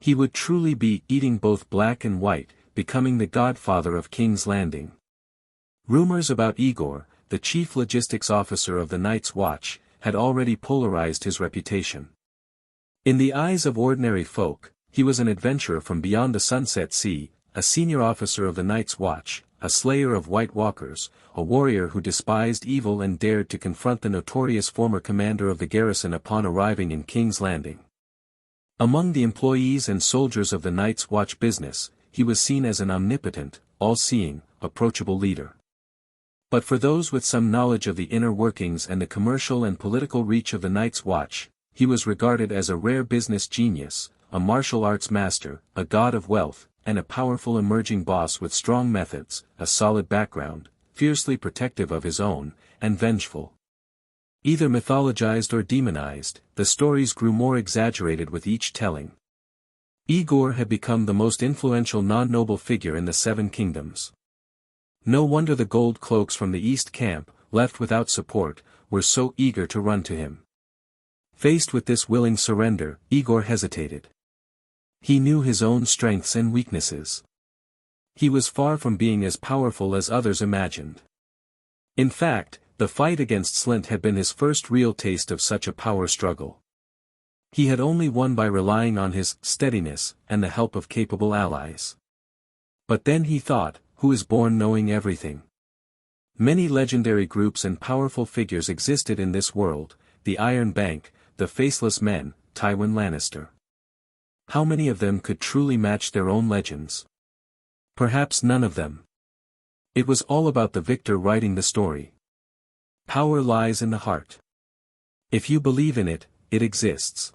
A: He would truly be eating both black and white, becoming the godfather of King's Landing. Rumors about Aegor, the chief logistics officer of the Night's Watch, had already polarized his reputation. In the eyes of ordinary folk, he was an adventurer from beyond the Sunset Sea, a senior officer of the Night's Watch, a slayer of White Walkers, a warrior who despised evil and dared to confront the notorious former commander of the garrison upon arriving in King's Landing. Among the employees and soldiers of the Night's Watch business, he was seen as an omnipotent, all-seeing, approachable leader. But for those with some knowledge of the inner workings and the commercial and political reach of the Night's Watch, he was regarded as a rare business genius, a martial arts master, a god of wealth, and a powerful emerging boss with strong methods, a solid background, fiercely protective of his own, and vengeful. Either mythologized or demonized, the stories grew more exaggerated with each telling. Aegor had become the most influential non-noble figure in the Seven Kingdoms. No wonder the gold cloaks from the East Camp, left without support, were so eager to run to him. Faced with this willing surrender, Aegor hesitated. He knew his own strengths and weaknesses. He was far from being as powerful as others imagined. In fact, the fight against Slint had been his first real taste of such a power struggle. He had only won by relying on his steadiness and the help of capable allies. But then he thought, who is born knowing everything? Many legendary groups and powerful figures existed in this world, the Iron Bank, the Faceless Men, Tywin Lannister. How many of them could truly match their own legends? Perhaps none of them. It was all about the victor writing the story. Power lies in the heart. If you believe in it, it exists.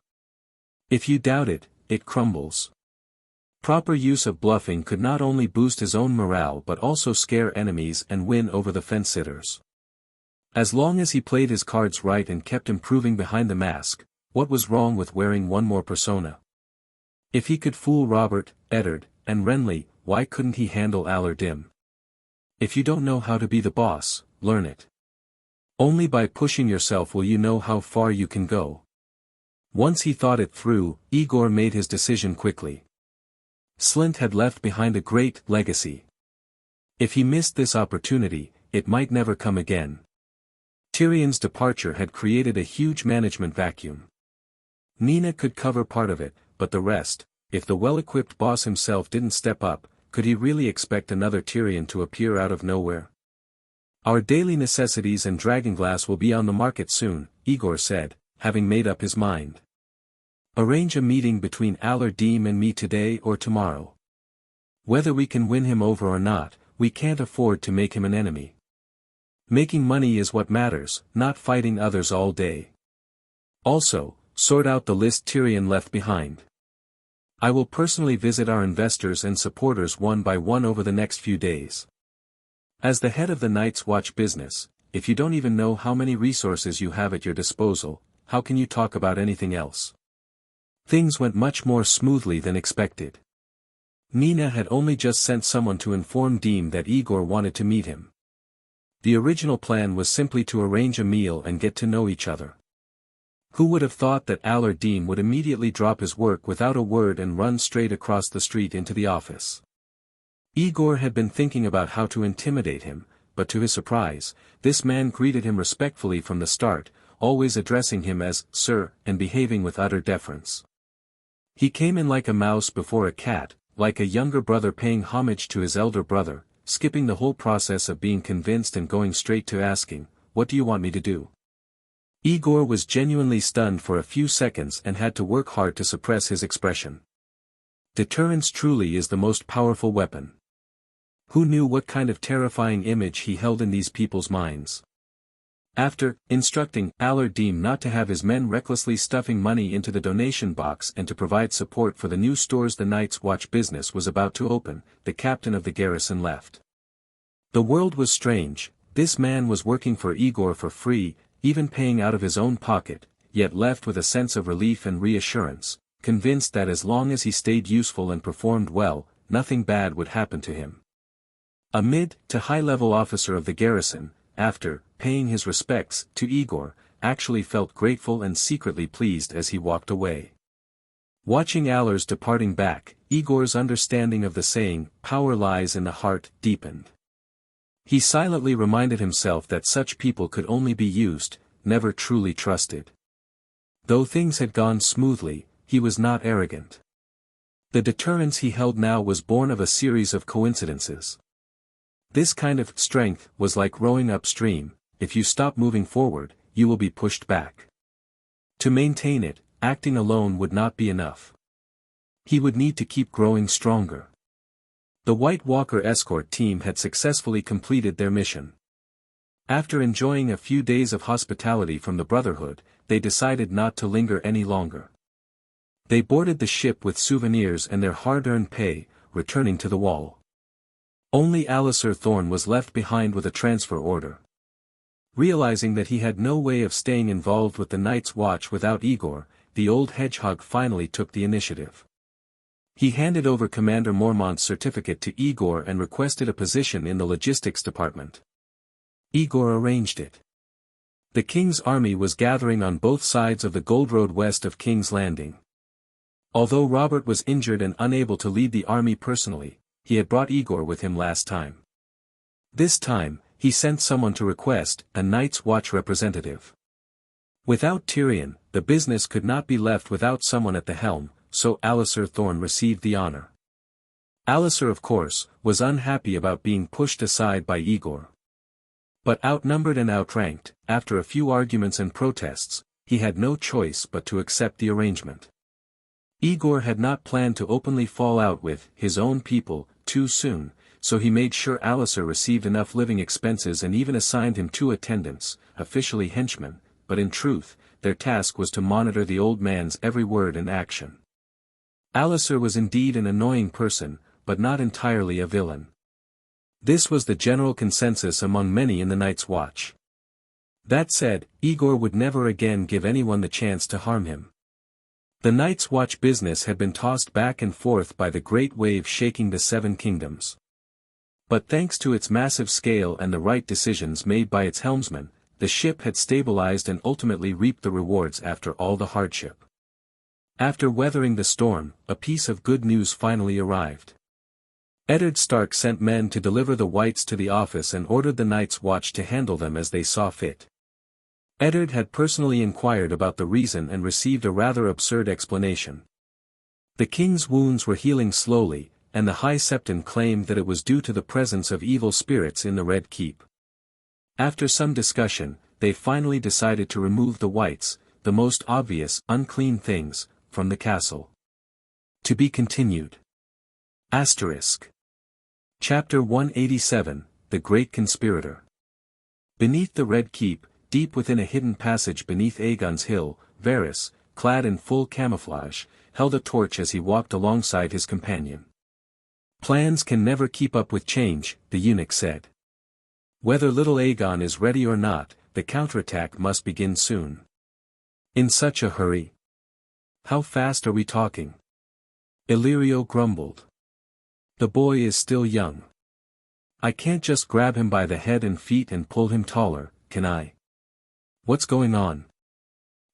A: If you doubt it, it crumbles. Proper use of bluffing could not only boost his own morale but also scare enemies and win over the fence-sitters. As long as he played his cards right and kept improving behind the mask, what was wrong with wearing one more persona? If he could fool Robert, Eddard, and Renly, why couldn't he handle Alar? If you don't know how to be the boss, learn it. Only by pushing yourself will you know how far you can go. Once he thought it through, Aegor made his decision quickly. Slint had left behind a great legacy. If he missed this opportunity, it might never come again. Tyrion's departure had created a huge management vacuum. Nina could cover part of it, but the rest, if the well-equipped boss himself didn't step up, could he really expect another Tyrion to appear out of nowhere? Our daily necessities and dragonglass will be on the market soon, Aegor said, having made up his mind. Arrange a meeting between Alar and me today or tomorrow. Whether we can win him over or not, we can't afford to make him an enemy. Making money is what matters, not fighting others all day. Also, sort out the list Tyrion left behind. I will personally visit our investors and supporters one by one over the next few days. As the head of the Night's Watch business, if you don't even know how many resources you have at your disposal, how can you talk about anything else? Things went much more smoothly than expected. Nina had only just sent someone to inform Dean that Aegor wanted to meet him. The original plan was simply to arrange a meal and get to know each other. Who would have thought that Alar would immediately drop his work without a word and run straight across the street into the office? Aegor had been thinking about how to intimidate him, but to his surprise, this man greeted him respectfully from the start, always addressing him as "Sir," and behaving with utter deference. He came in like a mouse before a cat, like a younger brother paying homage to his elder brother, skipping the whole process of being convinced and going straight to asking, "What do you want me to do?" Aegor was genuinely stunned for a few seconds and had to work hard to suppress his expression. Deterrence truly is the most powerful weapon. Who knew what kind of terrifying image he held in these people's minds? After instructing Alar not to have his men recklessly stuffing money into the donation box and to provide support for the new stores the Night's Watch business was about to open, the captain of the garrison left. The world was strange. This man was working for Aegor for free, even paying out of his own pocket, yet left with a sense of relief and reassurance, convinced that as long as he stayed useful and performed well, nothing bad would happen to him. A mid- to high-level officer of the garrison, after paying his respects to Aegor, actually felt grateful and secretly pleased as he walked away. Watching Alar's departing back, Aegor's understanding of the saying, "Power lies in the heart," deepened. He silently reminded himself that such people could only be used, never truly trusted. Though things had gone smoothly, he was not arrogant. The deterrence he held now was born of a series of coincidences. This kind of strength was like rowing upstream. If you stop moving forward, you will be pushed back. To maintain it, acting alone would not be enough. He would need to keep growing stronger. The White Walker escort team had successfully completed their mission. After enjoying a few days of hospitality from the Brotherhood, they decided not to linger any longer. They boarded the ship with souvenirs and their hard-earned pay, returning to the Wall. Only Alliser Thorne was left behind with a transfer order. Realizing that he had no way of staying involved with the Night's Watch without Aegor, the old hedgehog finally took the initiative. He handed over Commander Mormont's certificate to Aegor and requested a position in the logistics department. Aegor arranged it. The King's army was gathering on both sides of the Gold Road west of King's Landing. Although Robert was injured and unable to lead the army personally, he had brought Aegor with him last time. This time, he sent someone to request a Night's Watch representative. Without Tyrion, the business could not be left without someone at the helm, so Alliser Thorne received the honor. Alliser, of course, was unhappy about being pushed aside by Aegor. But outnumbered and outranked, after a few arguments and protests, he had no choice but to accept the arrangement. Aegor had not planned to openly fall out with his own people too soon, so he made sure Alliser received enough living expenses and even assigned him 2 attendants, officially henchmen, but in truth, their task was to monitor the old man's every word and action. Alliser was indeed an annoying person, but not entirely a villain. This was the general consensus among many in the Night's Watch. That said, Aegor would never again give anyone the chance to harm him. The Night's Watch business had been tossed back and forth by the great wave shaking the 7 kingdoms. But thanks to its massive scale and the right decisions made by its helmsman, the ship had stabilized and ultimately reaped the rewards after all the hardship. After weathering the storm, a piece of good news finally arrived. Eddard Stark sent men to deliver the Whites to the office and ordered the Night's Watch to handle them as they saw fit. Eddard had personally inquired about the reason and received a rather absurd explanation. The king's wounds were healing slowly, and the High Septon claimed that it was due to the presence of evil spirits in the Red Keep. After some discussion, they finally decided to remove the Whites, the most obvious unclean things, from the castle. To be continued. Asterisk. Chapter 187, The Great Conspirator. Beneath the Red Keep, deep within a hidden passage beneath Aegon's Hill, Varys, clad in full camouflage, held a torch as he walked alongside his companion. Plans can never keep up with change, the eunuch said. Whether little Aegon is ready or not, the counterattack must begin soon. In such a hurry? How fast are we talking? Illyrio grumbled. The boy is still young. I can't just grab him by the head and feet and pull him taller, can I? What's going on?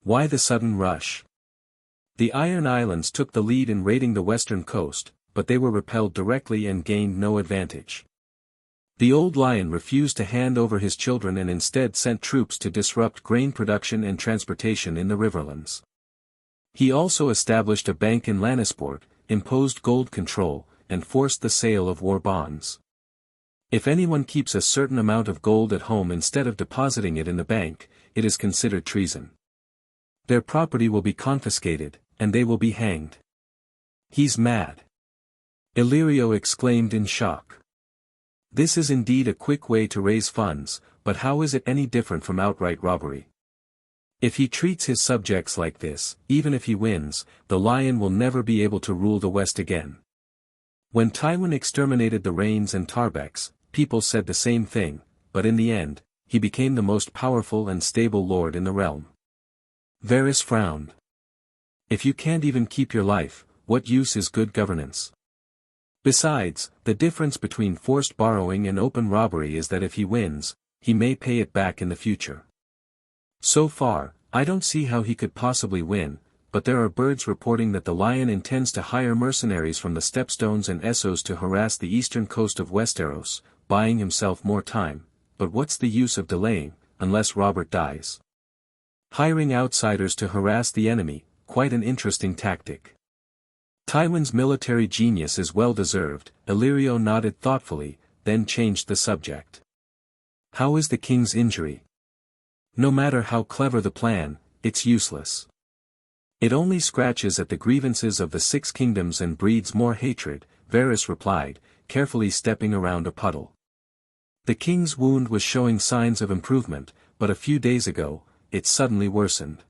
A: Why the sudden rush? The Iron Islands took the lead in raiding the western coast, but they were repelled directly and gained no advantage. The old lion refused to hand over his children and instead sent troops to disrupt grain production and transportation in the Riverlands. He also established a bank in Lannisport, imposed gold control, and forced the sale of war bonds. If anyone keeps a certain amount of gold at home instead of depositing it in the bank, it is considered treason. Their property will be confiscated, and they will be hanged. He's mad. Illyrio exclaimed in shock. This is indeed a quick way to raise funds, but how is it any different from outright robbery? If he treats his subjects like this, even if he wins, the Lion will never be able to rule the West again. When Tywin exterminated the Rains and Tarbecks, people said the same thing, but in the end, he became the most powerful and stable lord in the realm. Varys frowned. If you can't even keep your life, what use is good governance? Besides, the difference between forced borrowing and open robbery is that if he wins, he may pay it back in the future. So far, I don't see how he could possibly win, but there are birds reporting that the Lion intends to hire mercenaries from the Stepstones and Essos to harass the eastern coast of Westeros, buying himself more time, but what's the use of delaying, unless Robert dies? Hiring outsiders to harass the enemy, quite an interesting tactic. Tywin's military genius is well deserved, Illyrio nodded thoughtfully, then changed the subject. How is the king's injury? No matter how clever the plan, it's useless. It only scratches at the grievances of the Six Kingdoms and breeds more hatred, Varys replied, carefully stepping around a puddle. The king's wound was showing signs of improvement, but a few days ago, it suddenly worsened.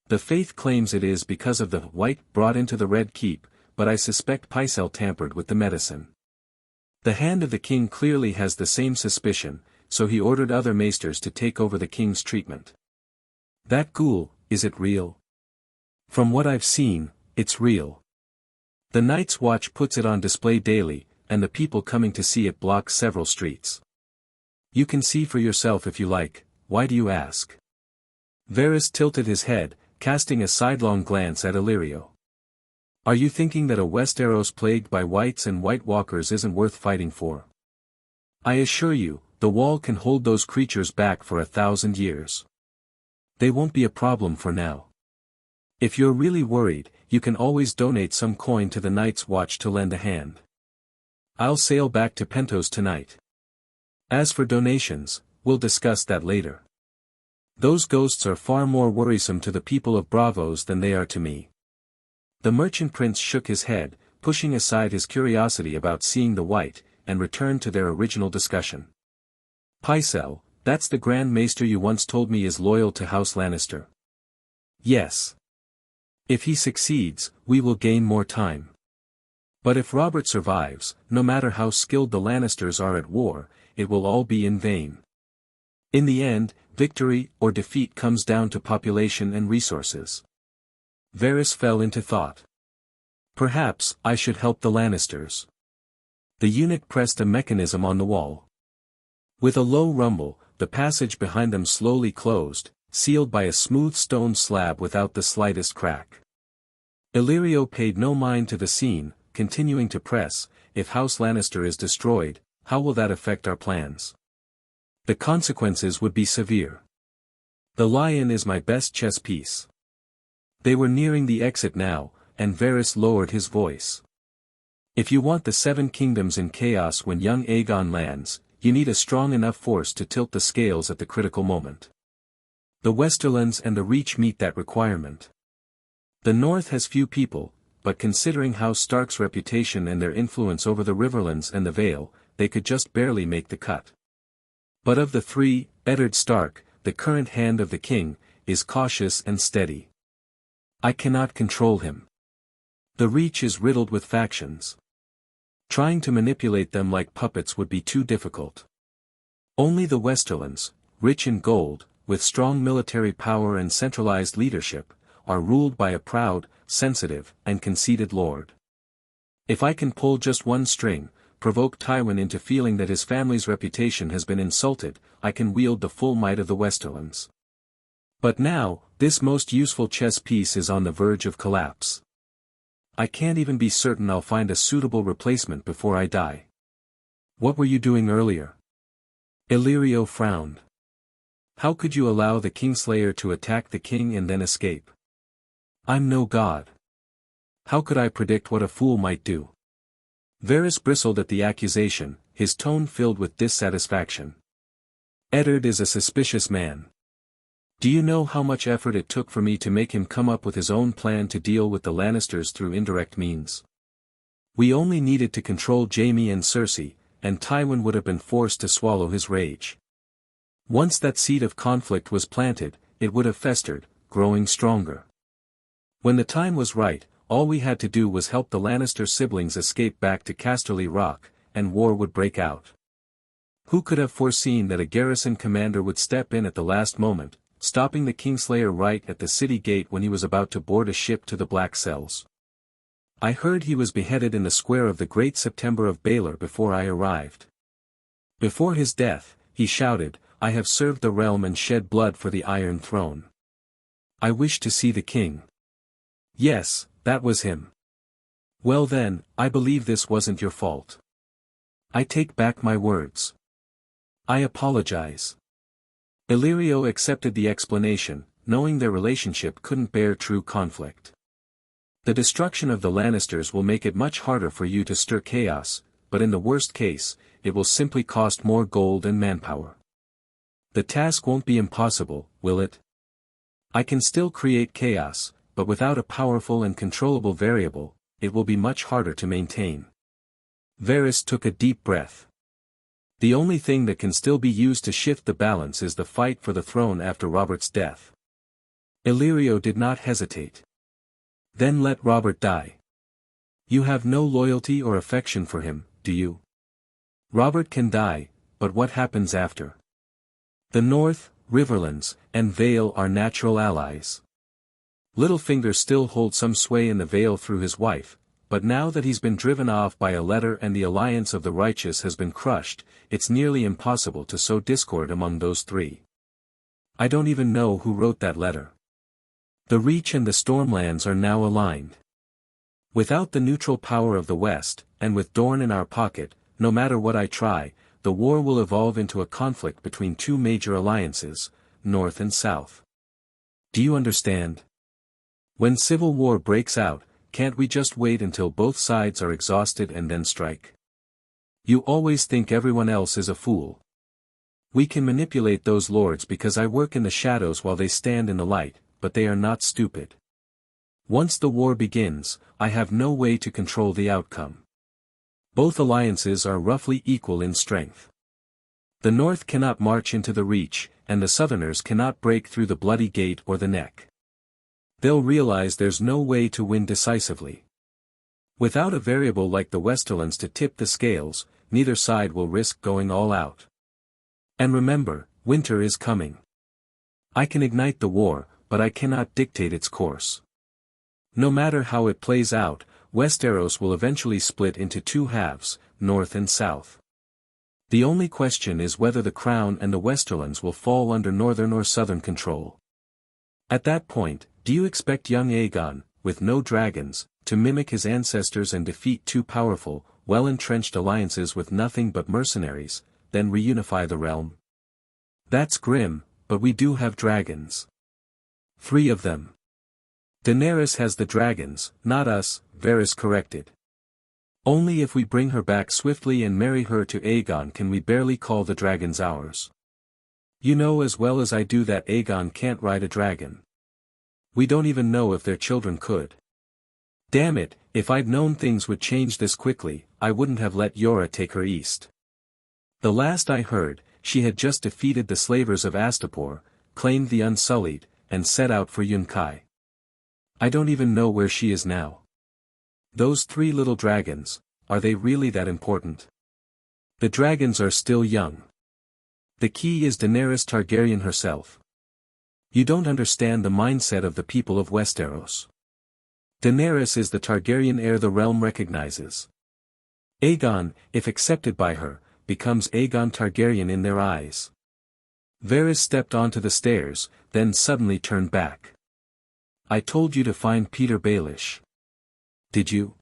A: The faith claims it is because of the white brought into the Red Keep, but I suspect Pycelle tampered with the medicine. The hand of the king clearly has the same suspicion, so he ordered other maesters to take over the king's treatment. That ghoul, is it real? From what I've seen, it's real. The Night's Watch puts it on display daily, and the people coming to see it block several streets. You can see for yourself if you like, why do you ask? Varys tilted his head, casting a sidelong glance at Illyrio. Are you thinking that a Westeros plagued by whites and White Walkers isn't worth fighting for? I assure you, the wall can hold those creatures back for 1,000 years. They won't be a problem for now. If you're really worried, you can always donate some coin to the Night's Watch to lend a hand. I'll sail back to Pentos tonight. As for donations, we'll discuss that later. Those ghosts are far more worrisome to the people of Braavos than they are to me. The merchant prince shook his head, pushing aside his curiosity about seeing the white, and returned to their original discussion. Pycelle, that's the Grand Maester you once told me is loyal to House Lannister. Yes. If he succeeds, we will gain more time. But if Robert survives, no matter how skilled the Lannisters are at war, it will all be in vain. In the end, victory or defeat comes down to population and resources. Varys fell into thought. Perhaps I should help the Lannisters. The eunuch pressed a mechanism on the wall. With a low rumble, the passage behind them slowly closed, sealed by a smooth stone slab without the slightest crack. Illyrio paid no mind to the scene, continuing to press, if House Lannister is destroyed, how will that affect our plans? The consequences would be severe. The Lion is my best chess piece. They were nearing the exit now, and Varys lowered his voice. If you want the Seven Kingdoms in chaos when young Aegon lands, you need a strong enough force to tilt the scales at the critical moment. The Westerlands and the Reach meet that requirement. The North has few people, but considering House Stark's reputation and their influence over the Riverlands and the Vale, they could just barely make the cut. But of the three, Eddard Stark, the current hand of the king, is cautious and steady. I cannot control him. The Reach is riddled with factions. Trying to manipulate them like puppets would be too difficult. Only the Westerlands, rich in gold, with strong military power and centralized leadership, are ruled by a proud, sensitive, and conceited lord. If I can pull just one string, provoke Tywin into feeling that his family's reputation has been insulted, I can wield the full might of the Westerlands. But now, this most useful chess piece is on the verge of collapse. I can't even be certain I'll find a suitable replacement before I die. What were you doing earlier? Illyrio frowned. How could you allow the Kingslayer to attack the king and then escape? I'm no god. How could I predict what a fool might do? Varys bristled at the accusation, his tone filled with dissatisfaction. Eddard is a suspicious man. Do you know how much effort it took for me to make him come up with his own plan to deal with the Lannisters through indirect means? We only needed to control Jaime and Cersei, and Tywin would have been forced to swallow his rage. Once that seed of conflict was planted, it would have festered, growing stronger. When the time was right, all we had to do was help the Lannister siblings escape back to Casterly Rock, and war would break out. Who could have foreseen that a garrison commander would step in at the last moment, stopping the Kingslayer right at the city gate when he was about to board a ship to the Black Cells? I heard he was beheaded in the square of the Great September of Baelor before I arrived. Before his death, he shouted, "I have served the realm and shed blood for the Iron Throne. I wish to see the king." Yes, that was him. Well then, I believe this wasn't your fault. I take back my words. I apologize. Illyrio accepted the explanation, knowing their relationship couldn't bear true conflict. The destruction of the Lannisters will make it much harder for you to stir chaos, but in the worst case, it will simply cost more gold and manpower. The task won't be impossible, will it? I can still create chaos, but without a powerful and controllable variable, it will be much harder to maintain. Varys took a deep breath. The only thing that can still be used to shift the balance is the fight for the throne after Robert's death. Illyrio did not hesitate. Then let Robert die. You have no loyalty or affection for him, do you? Robert can die, but what happens after? The North, Riverlands, and Vale are natural allies. Littlefinger still holds some sway in the Vale through his wife, but now that he's been driven off by a letter and the alliance of the righteous has been crushed, it's nearly impossible to sow discord among those three. I don't even know who wrote that letter. The Reach and the Stormlands are now aligned. Without the neutral power of the West, and with Dorne in our pocket, no matter what I try, the war will evolve into a conflict between two major alliances, North and South. Do you understand? When civil war breaks out, can't we just wait until both sides are exhausted and then strike? You always think everyone else is a fool. We can manipulate those lords because I work in the shadows while they stand in the light, but they are not stupid. Once the war begins, I have no way to control the outcome. Both alliances are roughly equal in strength. The North cannot march into the Reach, and the Southerners cannot break through the Bloody Gate or the Neck. They'll realize there's no way to win decisively. Without a variable like the Westerlands to tip the scales, neither side will risk going all out. And remember, winter is coming. I can ignite the war, but I cannot dictate its course. No matter how it plays out, Westeros will eventually split into two halves, North and South. The only question is whether the Crown and the Westerlands will fall under Northern or Southern control. At that point, do you expect young Aegon, with no dragons, to mimic his ancestors and defeat two powerful, well-entrenched alliances with nothing but mercenaries, then reunify the realm? That's grim, but we do have dragons. 3 of them. Daenerys has the dragons, not us, Varys corrected. Only if we bring her back swiftly and marry her to Aegon can we barely call the dragons ours. You know as well as I do that Aegon can't ride a dragon. We don't even know if their children could. Damn it, if I'd known things would change this quickly, I wouldn't have let Yora take her east. The last I heard, she had just defeated the slavers of Astapor, claimed the Unsullied, and set out for Yunkai. I don't even know where she is now. Those 3 little dragons, are they really that important? The dragons are still young. The key is Daenerys Targaryen herself. You don't understand the mindset of the people of Westeros. Daenerys is the Targaryen heir the realm recognizes. Aegon, if accepted by her, becomes Aegon Targaryen in their eyes. Varys stepped onto the stairs, then suddenly turned back. I told you to find Peter Baelish. Did you?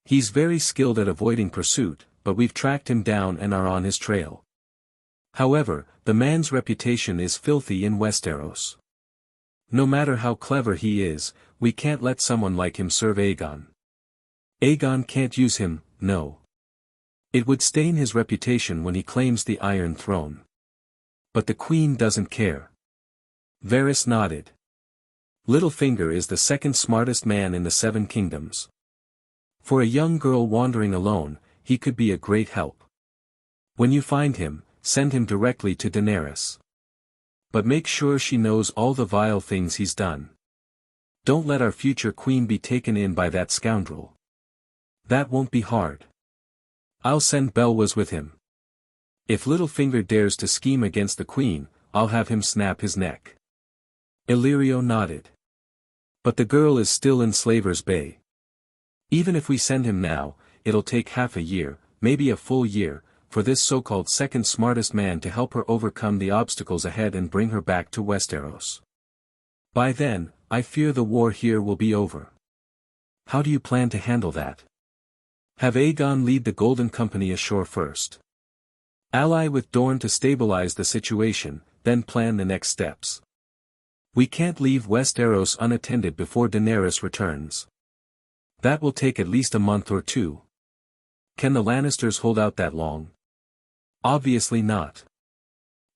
A: He's very skilled at avoiding pursuit, but we've tracked him down and are on his trail. However, the man's reputation is filthy in Westeros. No matter how clever he is, we can't let someone like him serve Aegon. Aegon can't use him, no. It would stain his reputation when he claims the Iron Throne. But the Queen doesn't care. Varys nodded. Littlefinger is the second smartest man in the Seven Kingdoms. For a young girl wandering alone, he could be a great help. When you find him, send him directly to Daenerys. But make sure she knows all the vile things he's done. Don't let our future queen be taken in by that scoundrel. That won't be hard. I'll send Belwas with him. If Littlefinger dares to scheme against the queen, I'll have him snap his neck. Illyrio nodded. But the girl is still in Slaver's Bay. Even if we send him now, it'll take half a year, maybe a full year, for this so-called second smartest man to help her overcome the obstacles ahead and bring her back to Westeros. By then, I fear the war here will be over. How do you plan to handle that? Have Aegon lead the Golden Company ashore first. Ally with Dorne to stabilize the situation, then plan the next steps. We can't leave Westeros unattended before Daenerys returns. That will take at least a month or two. Can the Lannisters hold out that long? Obviously not.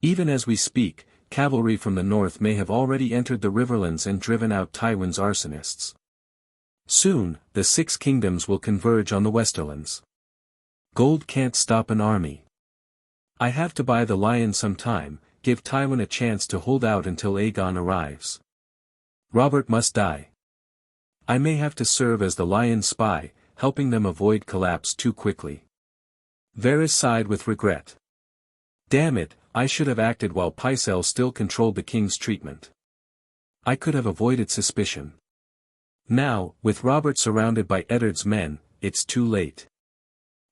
A: Even as we speak, cavalry from the north may have already entered the Riverlands and driven out Tywin's arsonists. Soon, the Six Kingdoms will converge on the Westerlands. Gold can't stop an army. I have to buy the lion some time, give Tywin a chance to hold out until Aegon arrives. Robert must die. I may have to serve as the lion's spy, helping them avoid collapse too quickly. Varys sighed with regret. Damn it, I should have acted while Pycelle still controlled the king's treatment. I could have avoided suspicion. Now, with Robert surrounded by Eddard's men, it's too late.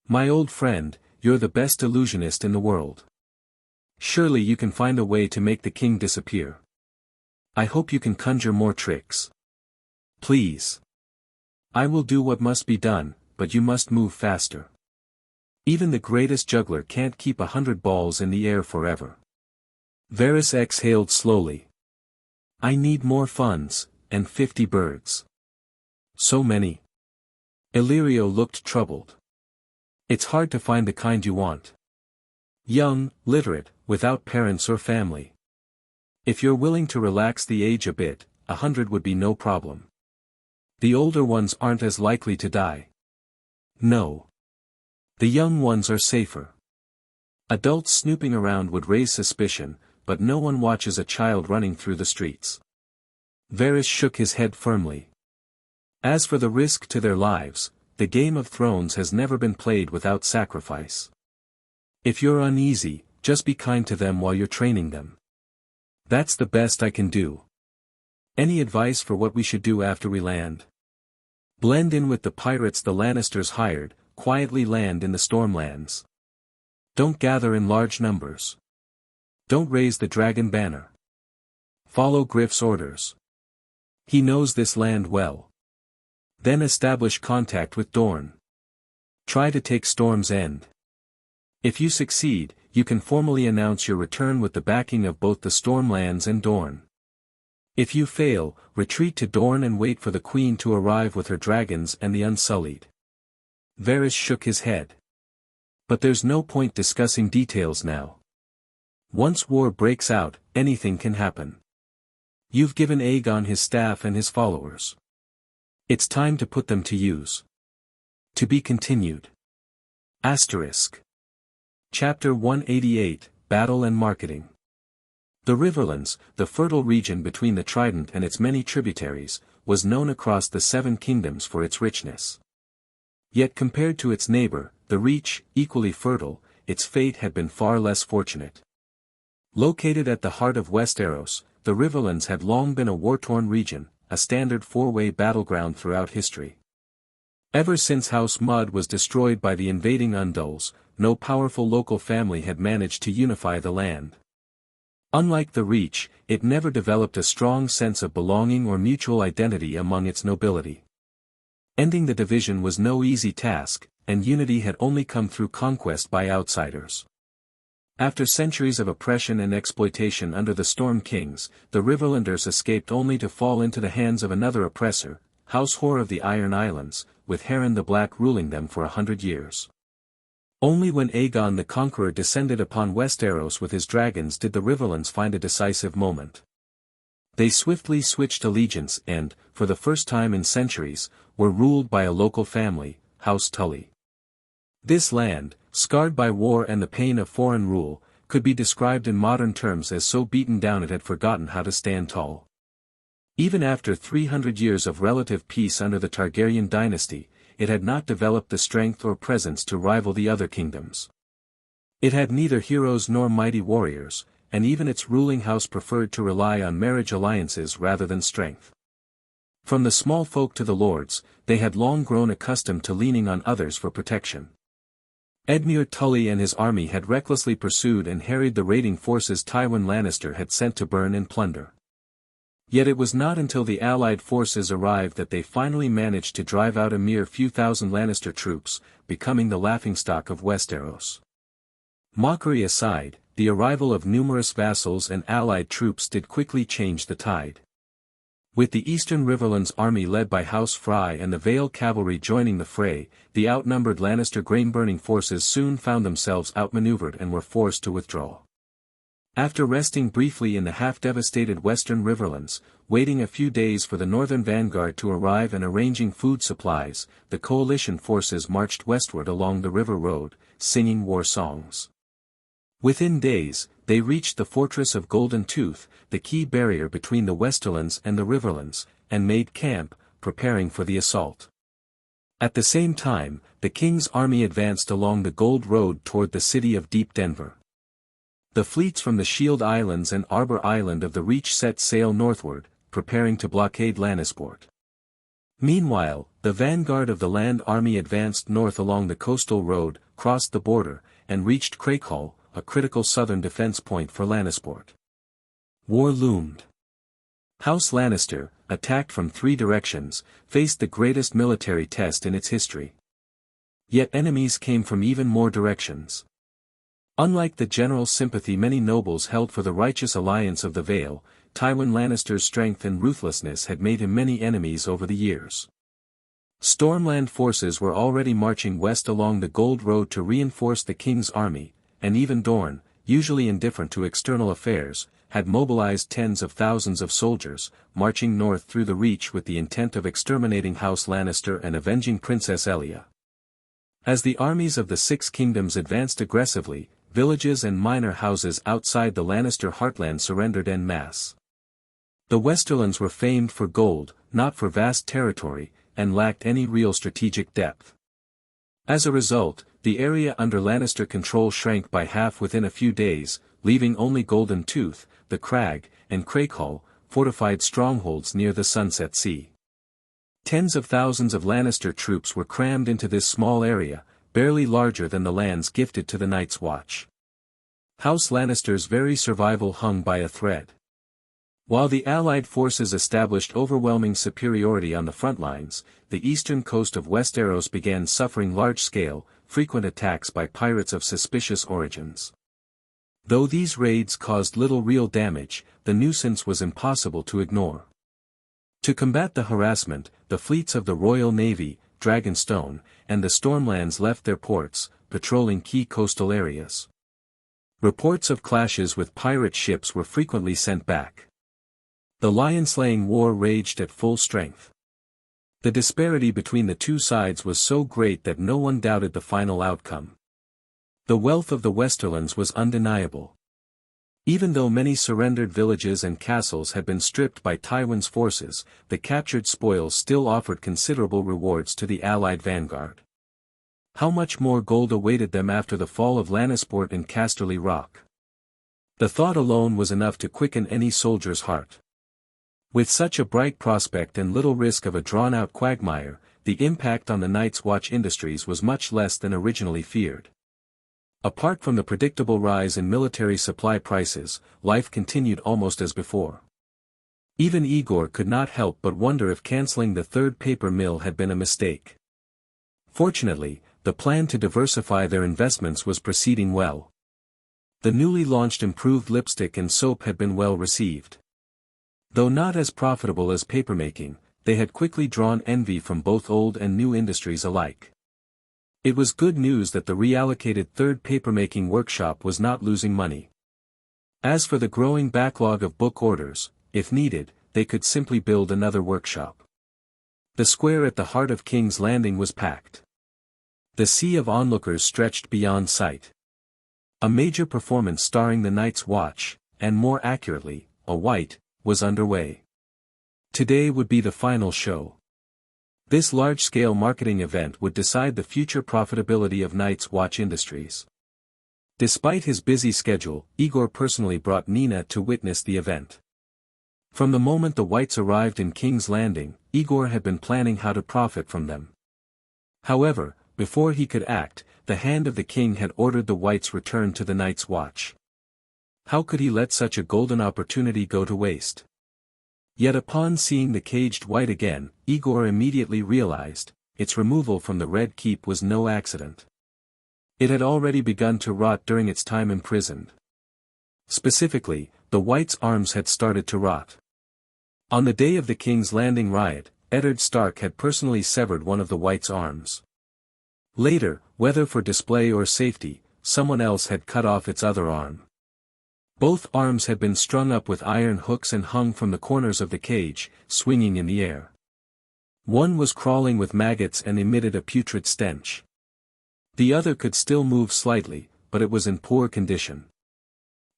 A: My old friend, you're the best illusionist in the world. Surely you can find a way to make the king disappear. I hope you can conjure more tricks. Please. I will do what must be done, but you must move faster. Even the greatest juggler can't keep 100 balls in the air forever. Varys exhaled slowly. I need more funds, and 50 birds. So many. Illyrio looked troubled. It's hard to find the kind you want. Young, literate, without parents or family. If you're willing to relax the age a bit, 100 would be no problem. The older ones aren't as likely to die. No. The young ones are safer. Adults snooping around would raise suspicion, but no one watches a child running through the streets. Varys shook his head firmly. As for the risk to their lives, the Game of Thrones has never been played without sacrifice. If you're uneasy, just be kind to them while you're training them. That's the best I can do. Any advice for what we should do after we land? Blend in with the pirates the Lannisters hired, quietly land in the Stormlands. Don't gather in large numbers. Don't raise the dragon banner. Follow Griff's orders. He knows this land well. Then establish contact with Dorne. Try to take Storm's End. If you succeed, you can formally announce your return with the backing of both the Stormlands and Dorne. If you fail, retreat to Dorne and wait for the Queen to arrive with her dragons and the Unsullied. Varys shook his head. But there's no point discussing details now. Once war breaks out, anything can happen. You've given Aegon his staff and his followers. It's time to put them to use. To be continued. Asterisk. Chapter 188, Battle and Marketing. The Riverlands, the fertile region between the Trident and its many tributaries, was known across the Seven Kingdoms for its richness. Yet compared to its neighbor, the Reach, equally fertile, its fate had been far less fortunate. Located at the heart of Westeros, the Riverlands had long been a war-torn region, a standard four-way battleground throughout history. Ever since House Mud was destroyed by the invading Undulls, no powerful local family had managed to unify the land. Unlike the Reach, it never developed a strong sense of belonging or mutual identity among its nobility. Ending the division was no easy task, and unity had only come through conquest by outsiders. After centuries of oppression and exploitation under the Storm Kings, the Riverlanders escaped only to fall into the hands of another oppressor, House Hoare of the Iron Islands, with Harren the Black ruling them for 100 years. Only when Aegon the Conqueror descended upon Westeros with his dragons did the Riverlands find a decisive moment. They swiftly switched allegiance and, for the first time in centuries, were ruled by a local family, House Tully. This land, scarred by war and the pain of foreign rule, could be described in modern terms as so beaten down it had forgotten how to stand tall. Even after 300 years of relative peace under the Targaryen dynasty, it had not developed the strength or presence to rival the other kingdoms. It had neither heroes nor mighty warriors, and even its ruling house preferred to rely on marriage alliances rather than strength. From the small folk to the lords, they had long grown accustomed to leaning on others for protection. Edmure Tully and his army had recklessly pursued and harried the raiding forces Tywin Lannister had sent to burn and plunder. Yet it was not until the allied forces arrived that they finally managed to drive out a mere few thousand Lannister troops, becoming the laughingstock of Westeros. Mockery aside, the arrival of numerous vassals and allied troops did quickly change the tide. With the Eastern Riverlands army led by House Frey and the Vale cavalry joining the fray, the outnumbered Lannister grain-burning forces soon found themselves outmaneuvered and were forced to withdraw. After resting briefly in the half-devastated Western Riverlands, waiting a few days for the Northern vanguard to arrive and arranging food supplies, the coalition forces marched westward along the river road, singing war songs. Within days, they reached the fortress of Golden Tooth, the key barrier between the Westerlands and the Riverlands, and made camp, preparing for the assault. At the same time, the king's army advanced along the Gold Road toward the city of Deep Denver. The fleets from the Shield Islands and Arbor Island of the Reach set sail northward, preparing to blockade Lannisport. Meanwhile, the vanguard of the land army advanced north along the coastal road, crossed the border, and reached Craighall, a critical southern defense point for Lannisport. War loomed. House Lannister, attacked from 3 directions, faced the greatest military test in its history. Yet enemies came from even more directions. Unlike the general sympathy many nobles held for the righteous alliance of the Vale, Tywin Lannister's strength and ruthlessness had made him many enemies over the years. Stormland forces were already marching west along the Gold Road to reinforce the king's army, and even Dorne, usually indifferent to external affairs, had mobilized tens of thousands of soldiers, marching north through the Reach with the intent of exterminating House Lannister and avenging Princess Elia. As the armies of the 6 kingdoms advanced aggressively, villages and minor houses outside the Lannister heartland surrendered en masse. The Westerlands were famed for gold, not for vast territory, and lacked any real strategic depth. As a result, the area under Lannister control shrank by half within a few days, leaving only Golden Tooth, the Crag, and Craighall, fortified strongholds near the Sunset Sea. Tens of thousands of Lannister troops were crammed into this small area, barely larger than the lands gifted to the Night's Watch. House Lannister's very survival hung by a thread. While the Allied forces established overwhelming superiority on the front lines, the eastern coast of Westeros began suffering large-scale, frequent attacks by pirates of suspicious origins. Though these raids caused little real damage, the nuisance was impossible to ignore. To combat the harassment, the fleets of the Royal Navy, Dragonstone, and the Stormlands left their ports, patrolling key coastal areas. Reports of clashes with pirate ships were frequently sent back. The lion-slaying war raged at full strength. The disparity between the two sides was so great that no one doubted the final outcome. The wealth of the Westerlands was undeniable. Even though many surrendered villages and castles had been stripped by Tywin's forces, the captured spoils still offered considerable rewards to the Allied vanguard. How much more gold awaited them after the fall of Lannisport and Casterly Rock? The thought alone was enough to quicken any soldier's heart. With such a bright prospect and little risk of a drawn-out quagmire, the impact on the Night's Watch industries was much less than originally feared. Apart from the predictable rise in military supply prices, life continued almost as before. Even Aegor could not help but wonder if cancelling the third paper mill had been a mistake. Fortunately, the plan to diversify their investments was proceeding well. The newly launched improved lipstick and soap had been well received. Though not as profitable as papermaking, they had quickly drawn envy from both old and new industries alike. It was good news that the reallocated third papermaking workshop was not losing money. As for the growing backlog of book orders, if needed, they could simply build another workshop. The square at the heart of King's Landing was packed. The sea of onlookers stretched beyond sight. A major performance starring the Night's Watch, and more accurately, a White, was underway. Today would be the final show. This large-scale marketing event would decide the future profitability of Night's Watch Industries. Despite his busy schedule, Aegor personally brought Nina to witness the event. From the moment the Whites arrived in King's Landing, Aegor had been planning how to profit from them. However, before he could act, the hand of the king had ordered the Whites return to the Night's Watch. How could he let such a golden opportunity go to waste? Yet upon seeing the caged White again, Aegor immediately realized, its removal from the Red Keep was no accident. It had already begun to rot during its time imprisoned. Specifically, the White's arms had started to rot. On the day of the King's Landing riot, Eddard Stark had personally severed one of the White's arms. Later, whether for display or safety, someone else had cut off its other arm. Both arms had been strung up with iron hooks and hung from the corners of the cage, swinging in the air. One was crawling with maggots and emitted a putrid stench. The other could still move slightly, but it was in poor condition.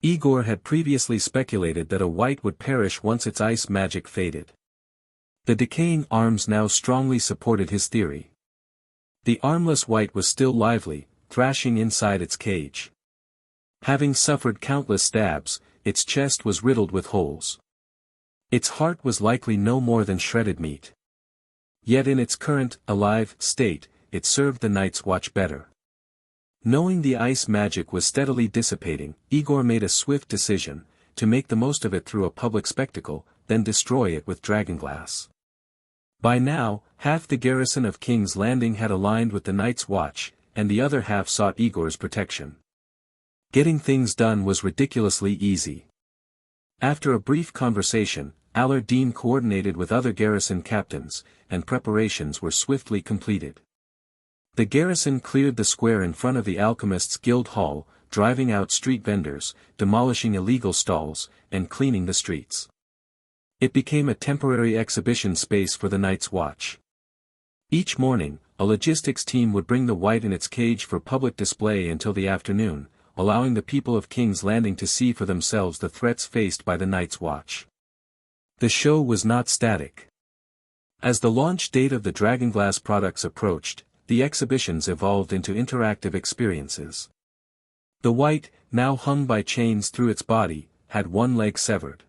A: Aegor had previously speculated that a White would perish once its ice magic faded. The decaying arms now strongly supported his theory. The armless White was still lively, thrashing inside its cage. Having suffered countless stabs, its chest was riddled with holes. Its heart was likely no more than shredded meat. Yet in its current, alive, state, it served the Night's Watch better. Knowing the ice magic was steadily dissipating, Aegor made a swift decision, to make the most of it through a public spectacle, then destroy it with dragonglass. By now, half the garrison of King's Landing had aligned with the Night's Watch, and the other half sought Aegor's protection. Getting things done was ridiculously easy. After a brief conversation, Allard Dean coordinated with other garrison captains, and preparations were swiftly completed. The garrison cleared the square in front of the Alchemists' Guild Hall, driving out street vendors, demolishing illegal stalls, and cleaning the streets. It became a temporary exhibition space for the Night's Watch. Each morning, a logistics team would bring the White in its cage for public display until the afternoon, allowing the people of King's Landing to see for themselves the threats faced by the Night's Watch. The show was not static. As the launch date of the Dragonglass products approached, the exhibitions evolved into interactive experiences. The White, now hung by chains through its body, had one leg severed.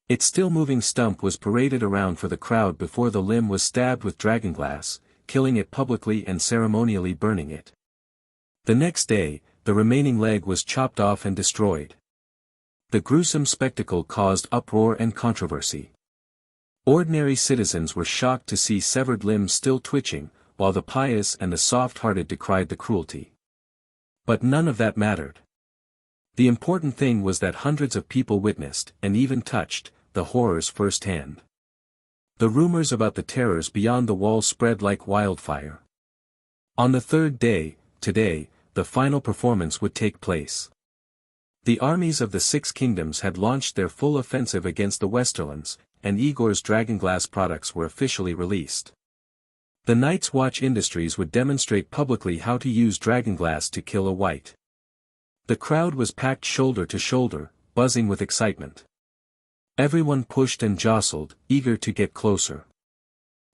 A: Its still-moving stump was paraded around for the crowd before the limb was stabbed with dragonglass, killing it publicly and ceremonially burning it. The next day, the remaining leg was chopped off and destroyed. The gruesome spectacle caused uproar and controversy. Ordinary citizens were shocked to see severed limbs still twitching, while the pious and the soft-hearted decried the cruelty. But none of that mattered. The important thing was that hundreds of people witnessed, and even touched, the horrors firsthand. The rumors about the terrors beyond the wall spread like wildfire. On the third day, today, the final performance would take place. The armies of the Six Kingdoms had launched their full offensive against the Westerlands, and Aegor's dragonglass products were officially released. The Night's Watch Industries would demonstrate publicly how to use dragonglass to kill a White. The crowd was packed shoulder to shoulder, buzzing with excitement. Everyone pushed and jostled, eager to get closer.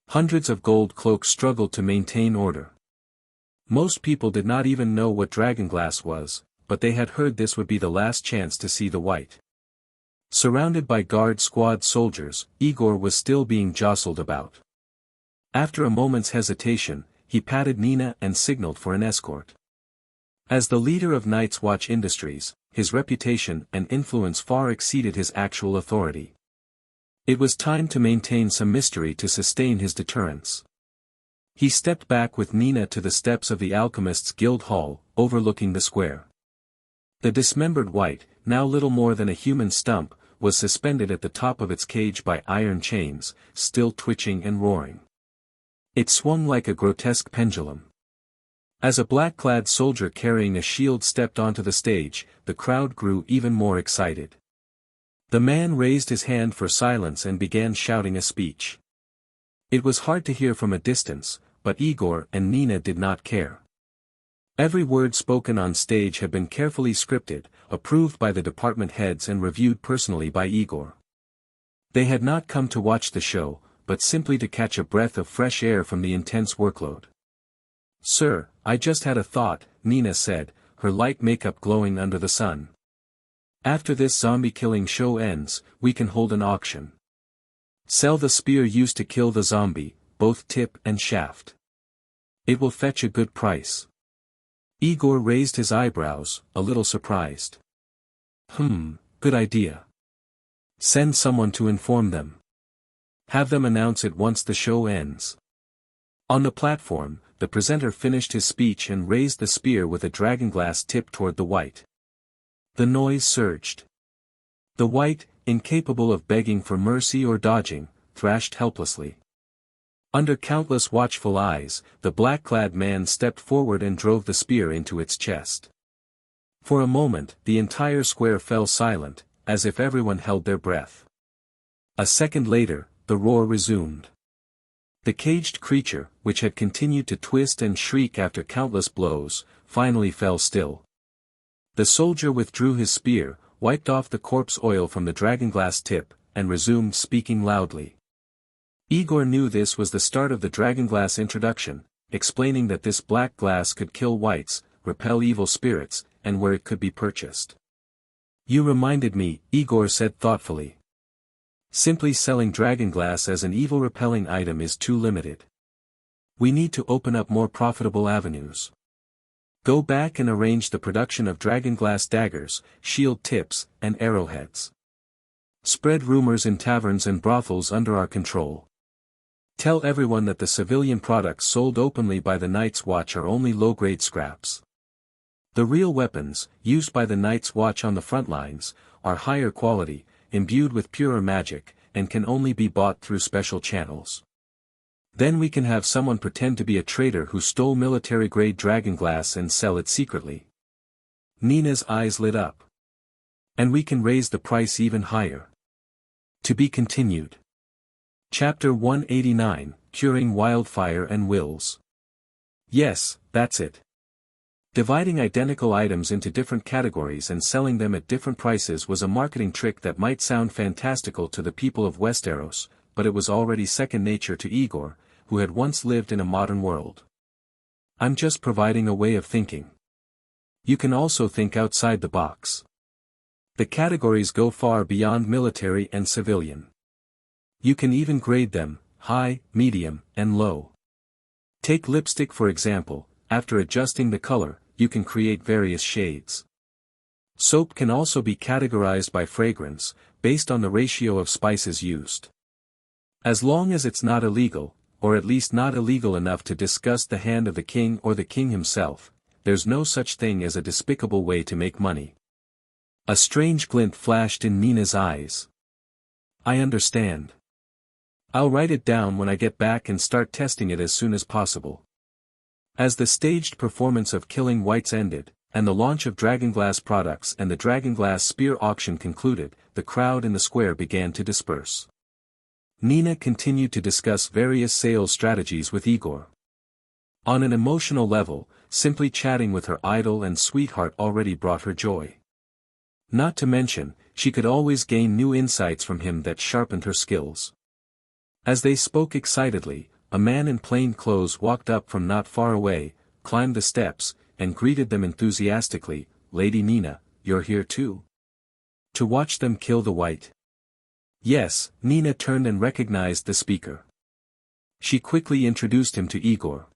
A: Hundreds of gold cloaks struggled to maintain order. Most people did not even know what dragonglass was, but they had heard this would be the last chance to see the White. Surrounded by guard squad soldiers, Aegor was still being jostled about. After a moment's hesitation, he patted Nina and signaled for an escort. As the leader of Night's Watch Industries, his reputation and influence far exceeded his actual authority. It was time to maintain some mystery to sustain his deterrence. He stepped back with Nina to the steps of the Alchemists' Guild Hall, overlooking the square. The dismembered White, now little more than a human stump, was suspended at the top of its cage by iron chains, still twitching and roaring. It swung like a grotesque pendulum. As a black-clad soldier carrying a shield stepped onto the stage, the crowd grew even more excited. The man raised his hand for silence and began shouting a speech. It was hard to hear from a distance, but Aegor and Nina did not care. Every word spoken on stage had been carefully scripted, approved by the department heads and reviewed personally by Aegor. They had not come to watch the show, but simply to catch a breath of fresh air from the intense workload. "Sir, I just had a thought," Nina said, her light makeup glowing under the sun. "After this zombie-killing show ends, we can hold an auction. Sell the spear used to kill the zombie, both tip and shaft. It will fetch a good price." Aegor raised his eyebrows, a little surprised. Good idea. Send someone to inform them. Have them announce it once the show ends." On the platform, the presenter finished his speech and raised the spear with a dragonglass tip toward the white. The noise surged. The white, incapable of begging for mercy or dodging, thrashed helplessly. Under countless watchful eyes, the black-clad man stepped forward and drove the spear into its chest. For a moment, the entire square fell silent, as if everyone held their breath. A second later, the roar resumed. The caged creature, which had continued to twist and shriek after countless blows, finally fell still. The soldier withdrew his spear, wiped off the corpse oil from the dragonglass tip, and resumed speaking loudly. Aegor knew this was the start of the dragonglass introduction, explaining that this black glass could kill whites, repel evil spirits, and where it could be purchased. "You reminded me," Aegor said thoughtfully. "Simply selling dragonglass as an evil-repelling item is too limited. We need to open up more profitable avenues. Go back and arrange the production of dragonglass daggers, shield tips, and arrowheads. Spread rumors in taverns and brothels under our control. Tell everyone that the civilian products sold openly by the Night's Watch are only low-grade scraps. The real weapons, used by the Night's Watch on the front lines, are higher quality, imbued with purer magic, and can only be bought through special channels. Then we can have someone pretend to be a traitor who stole military-grade dragonglass and sell it secretly." Nina's eyes lit up. "And we can raise the price even higher." To be continued. Chapter 189, Curing Wildfire and Wills. Yes, that's it. Dividing identical items into different categories and selling them at different prices was a marketing trick that might sound fantastical to the people of Westeros, but it was already second nature to Aegor, who had once lived in a modern world. "I'm just providing a way of thinking. You can also think outside the box. The categories go far beyond military and civilian. You can even grade them, high, medium, and low. Take lipstick for example, after adjusting the color, you can create various shades. Soap can also be categorized by fragrance, based on the ratio of spices used. As long as it's not illegal, or at least not illegal enough to disgust the hand of the king or the king himself, there's no such thing as a despicable way to make money." A strange glint flashed in Nina's eyes. "I understand. I'll write it down when I get back and start testing it as soon as possible." As the staged performance of Killing Whites ended, and the launch of dragonglass products and the dragonglass spear auction concluded, the crowd in the square began to disperse. Nina continued to discuss various sales strategies with Aegor. On an emotional level, simply chatting with her idol and sweetheart already brought her joy. Not to mention, she could always gain new insights from him that sharpened her skills. As they spoke excitedly, a man in plain clothes walked up from not far away, climbed the steps, and greeted them enthusiastically. "Lady Nina, you're here too? To watch them kill the white?" Yes, Nina turned and recognized the speaker. She quickly introduced him to Aegor.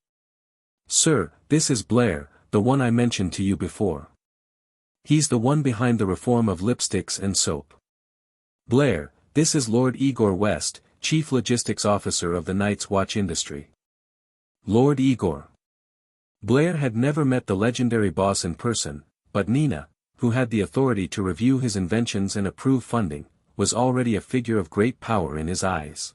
A: "Sir, this is Blair, the one I mentioned to you before. He's the one behind the reform of lipsticks and soap. Blair, this is Lord Aegor West, Chief Logistics Officer of the Night's Watch industry." Lord Aegor. Blair had never met the legendary boss in person, but Nina, who had the authority to review his inventions and approve funding, was already a figure of great power in his eyes.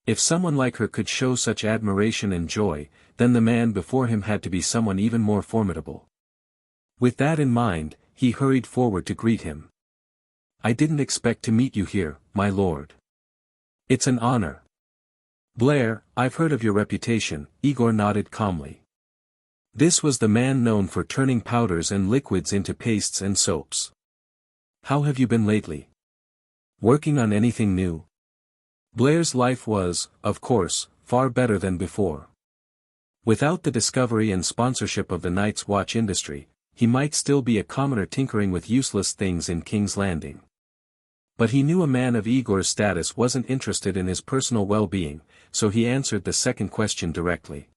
A: If someone like her could show such admiration and joy, then the man before him had to be someone even more formidable. With that in mind, he hurried forward to greet him. "I didn't expect to meet you here, my lord." "It's an honor." "Blair, I've heard of your reputation," Aegor nodded calmly. This was the man known for turning powders and liquids into pastes and soaps. "How have you been lately? Working on anything new?" Blair's life was, of course, far better than before. Without the discovery and sponsorship of the Night's Watch industry, he might still be a commoner tinkering with useless things in King's Landing. But he knew a man of Aegor's status wasn't interested in his personal well-being, so he answered the second question directly.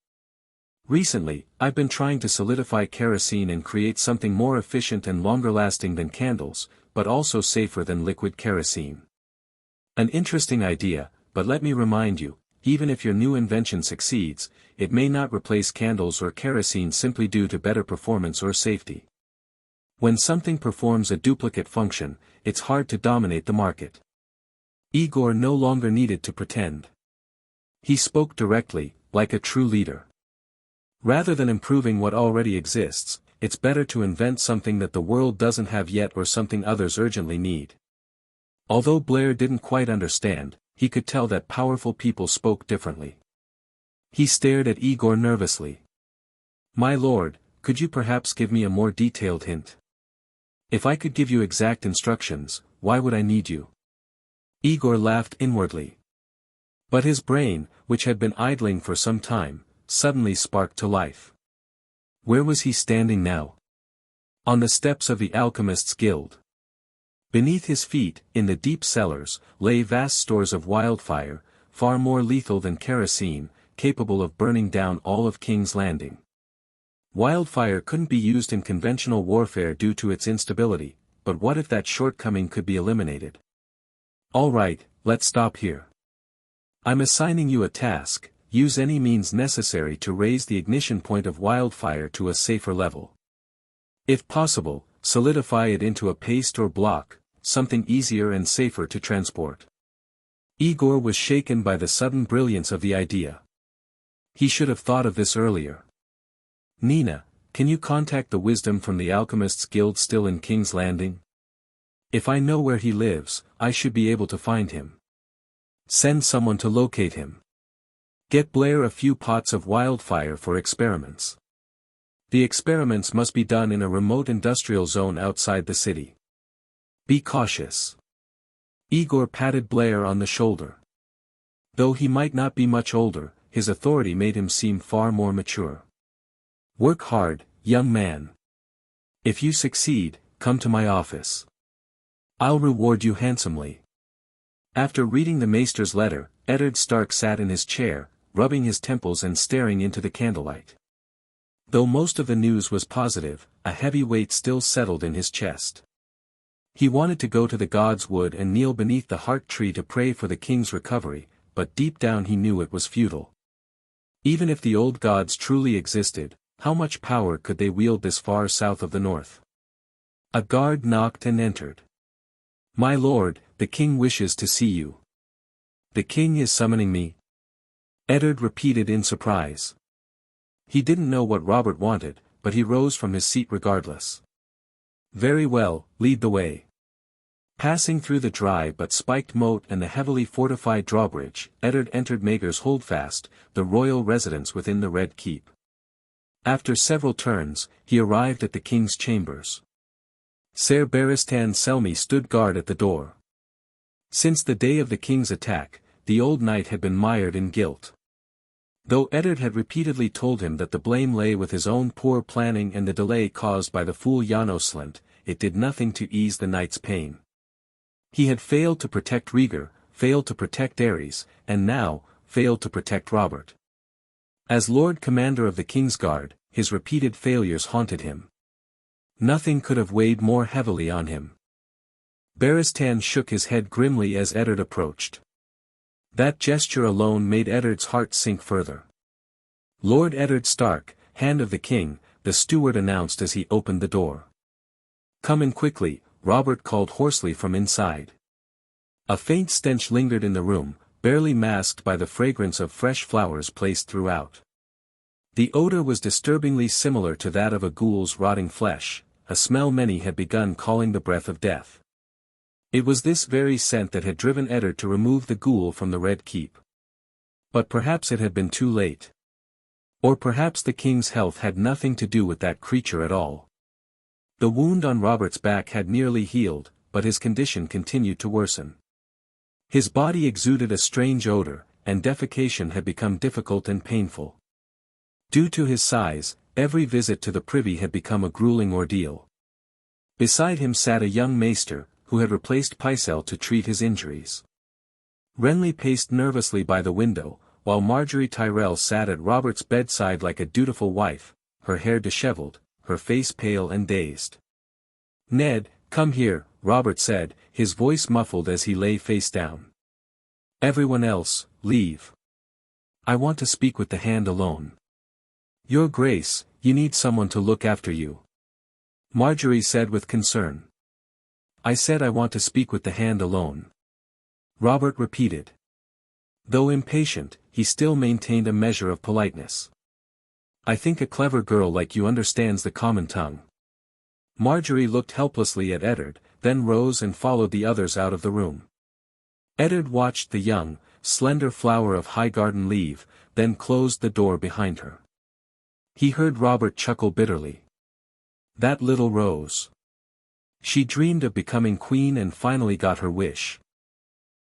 A: "Recently, I've been trying to solidify kerosene and create something more efficient and longer-lasting than candles, but also safer than liquid kerosene. An interesting idea, but let me remind you, even if your new invention succeeds, it may not replace candles or kerosene simply due to better performance or safety. When something performs a duplicate function, it's hard to dominate the market." Aegor no longer needed to pretend. He spoke directly, like a true leader. Rather than improving what already exists, it's better to invent something that the world doesn't have yet or something others urgently need. Although Blair didn't quite understand, he could tell that powerful people spoke differently. He stared at Aegor nervously. "My lord, could you perhaps give me a more detailed hint? If I could give you exact instructions, why would I need you?" Aegor laughed inwardly. But his brain, which had been idling for some time, suddenly sparked to life. Where was he standing now? On the steps of the Alchemists' Guild. Beneath his feet, in the deep cellars, lay vast stores of wildfire, far more lethal than kerosene, capable of burning down all of King's Landing. Wildfire couldn't be used in conventional warfare due to its instability, but what if that shortcoming could be eliminated? "All right, let's stop here. I'm assigning you a task: use any means necessary to raise the ignition point of wildfire to a safer level. If possible, solidify it into a paste or block, something easier and safer to transport." Aegor was shaken by the sudden brilliance of the idea. He should have thought of this earlier. "Nina, can you contact the wisdom from the Alchemists' Guild still in King's Landing? If I know where he lives, I should be able to find him. Send someone to locate him. Get Blair a few pots of wildfire for experiments. The experiments must be done in a remote industrial zone outside the city. Be cautious." Aegor patted Blair on the shoulder. Though he might not be much older, his authority made him seem far more mature. "Work hard, young man. If you succeed, come to my office. I'll reward you handsomely." After reading the Maester's letter, Eddard Stark sat in his chair, rubbing his temples and staring into the candlelight. Though most of the news was positive, a heavy weight still settled in his chest. He wanted to go to the God's Wood and kneel beneath the heart tree to pray for the king's recovery, but deep down he knew it was futile. Even if the old gods truly existed, how much power could they wield this far south of the north? A guard knocked and entered. "My lord, the king wishes to see you." "The king is summoning me?" Eddard repeated in surprise. He didn't know what Robert wanted, but he rose from his seat regardless. "Very well, lead the way." Passing through the dry but spiked moat and the heavily fortified drawbridge, Eddard entered Maegor's Holdfast, the royal residence within the Red Keep. After several turns, he arrived at the king's chambers. Ser Barristan Selmy stood guard at the door. Since the day of the king's attack, the old knight had been mired in guilt. Though Eddard had repeatedly told him that the blame lay with his own poor planning and the delay caused by the fool Janoslant, it did nothing to ease the knight's pain. He had failed to protect Rhaegar, failed to protect Ares, and now, failed to protect Robert. As Lord Commander of the Kingsguard, his repeated failures haunted him. Nothing could have weighed more heavily on him. Barristan shook his head grimly as Eddard approached. That gesture alone made Eddard's heart sink further. "Lord Eddard Stark, Hand of the King," the steward announced as he opened the door. "Come in quickly," Robert called hoarsely from inside. A faint stench lingered in the room, barely masked by the fragrance of fresh flowers placed throughout. The odor was disturbingly similar to that of a ghoul's rotting flesh, a smell many had begun calling the breath of death. It was this very scent that had driven Eddard to remove the ghoul from the Red Keep. But perhaps it had been too late. Or perhaps the king's health had nothing to do with that creature at all. The wound on Robert's back had nearly healed, but his condition continued to worsen. His body exuded a strange odor, and defecation had become difficult and painful. Due to his size, every visit to the privy had become a grueling ordeal. Beside him sat a young maester, who had replaced Pycelle to treat his injuries. Renly paced nervously by the window, while Marjgerie Tyrell sat at Robert's bedside like a dutiful wife, her hair disheveled, her face pale and dazed. "Ned, come here," Robert said, his voice muffled as he lay face down. "Everyone else, leave. I want to speak with the Hand alone." "Your Grace, you need someone to look after you," Marjgerie said with concern. "I said I want to speak with the Hand alone," Robert repeated. Though impatient, he still maintained a measure of politeness. "I think a clever girl like you understands the common tongue." Marjgerie looked helplessly at Eddard, then rose and followed the others out of the room. Eddard watched the young, slender flower of high garden leave, then closed the door behind her. He heard Robert chuckle bitterly. That little rose. She dreamed of becoming queen and finally got her wish.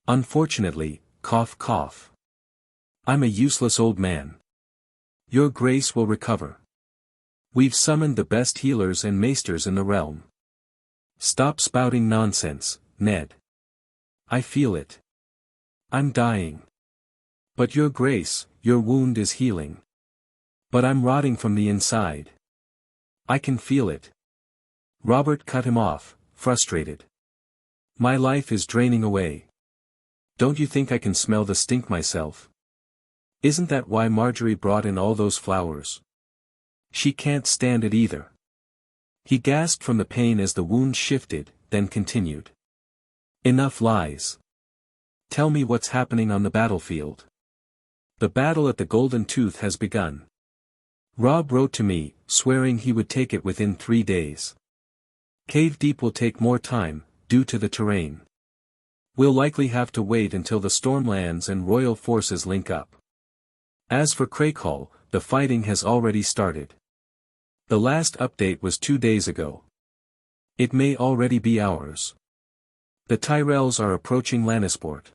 A: Unfortunately, cough cough. I'm a useless old man. Your Grace will recover. We've summoned the best healers and maesters in the realm. Stop spouting nonsense, Ned. I feel it. I'm dying. But Your Grace, your wound is healing. But I'm rotting from the inside. I can feel it. Robert cut him off, frustrated. My life is draining away. Don't you think I can smell the stink myself? Isn't that why Marjgerie brought in all those flowers? She can't stand it either. He gasped from the pain as the wound shifted, then continued. Enough lies. Tell me what's happening on the battlefield. The battle at the Golden Tooth has begun. Robb wrote to me, swearing he would take it within 3 days. Cave Deep will take more time, due to the terrain. We'll likely have to wait until the Stormlands and Royal forces link up. As for Craighall, the fighting has already started. The last update was 2 days ago. It may already be hours. The Tyrells are approaching Lannisport.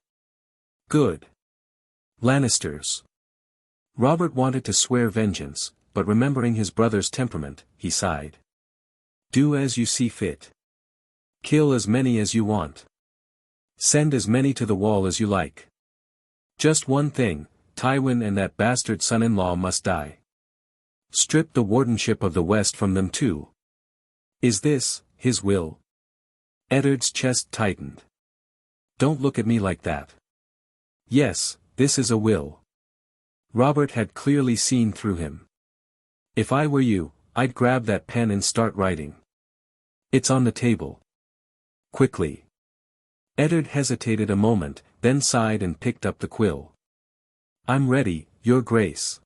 A: Good. Lannisters. Robert wanted to swear vengeance, but remembering his brother's temperament, he sighed. Do as you see fit. Kill as many as you want. Send as many to the wall as you like. Just one thing, Tywin and that bastard son-in-law must die. Strip the wardenship of the West from them too. Is this his will? Eddard's chest tightened. Don't look at me like that. Yes, this is a will. Robert had clearly seen through him. If I were you, I'd grab that pen and start writing. It's on the table. Quickly. Eddard hesitated a moment, then sighed and picked up the quill. I'm ready, Your Grace.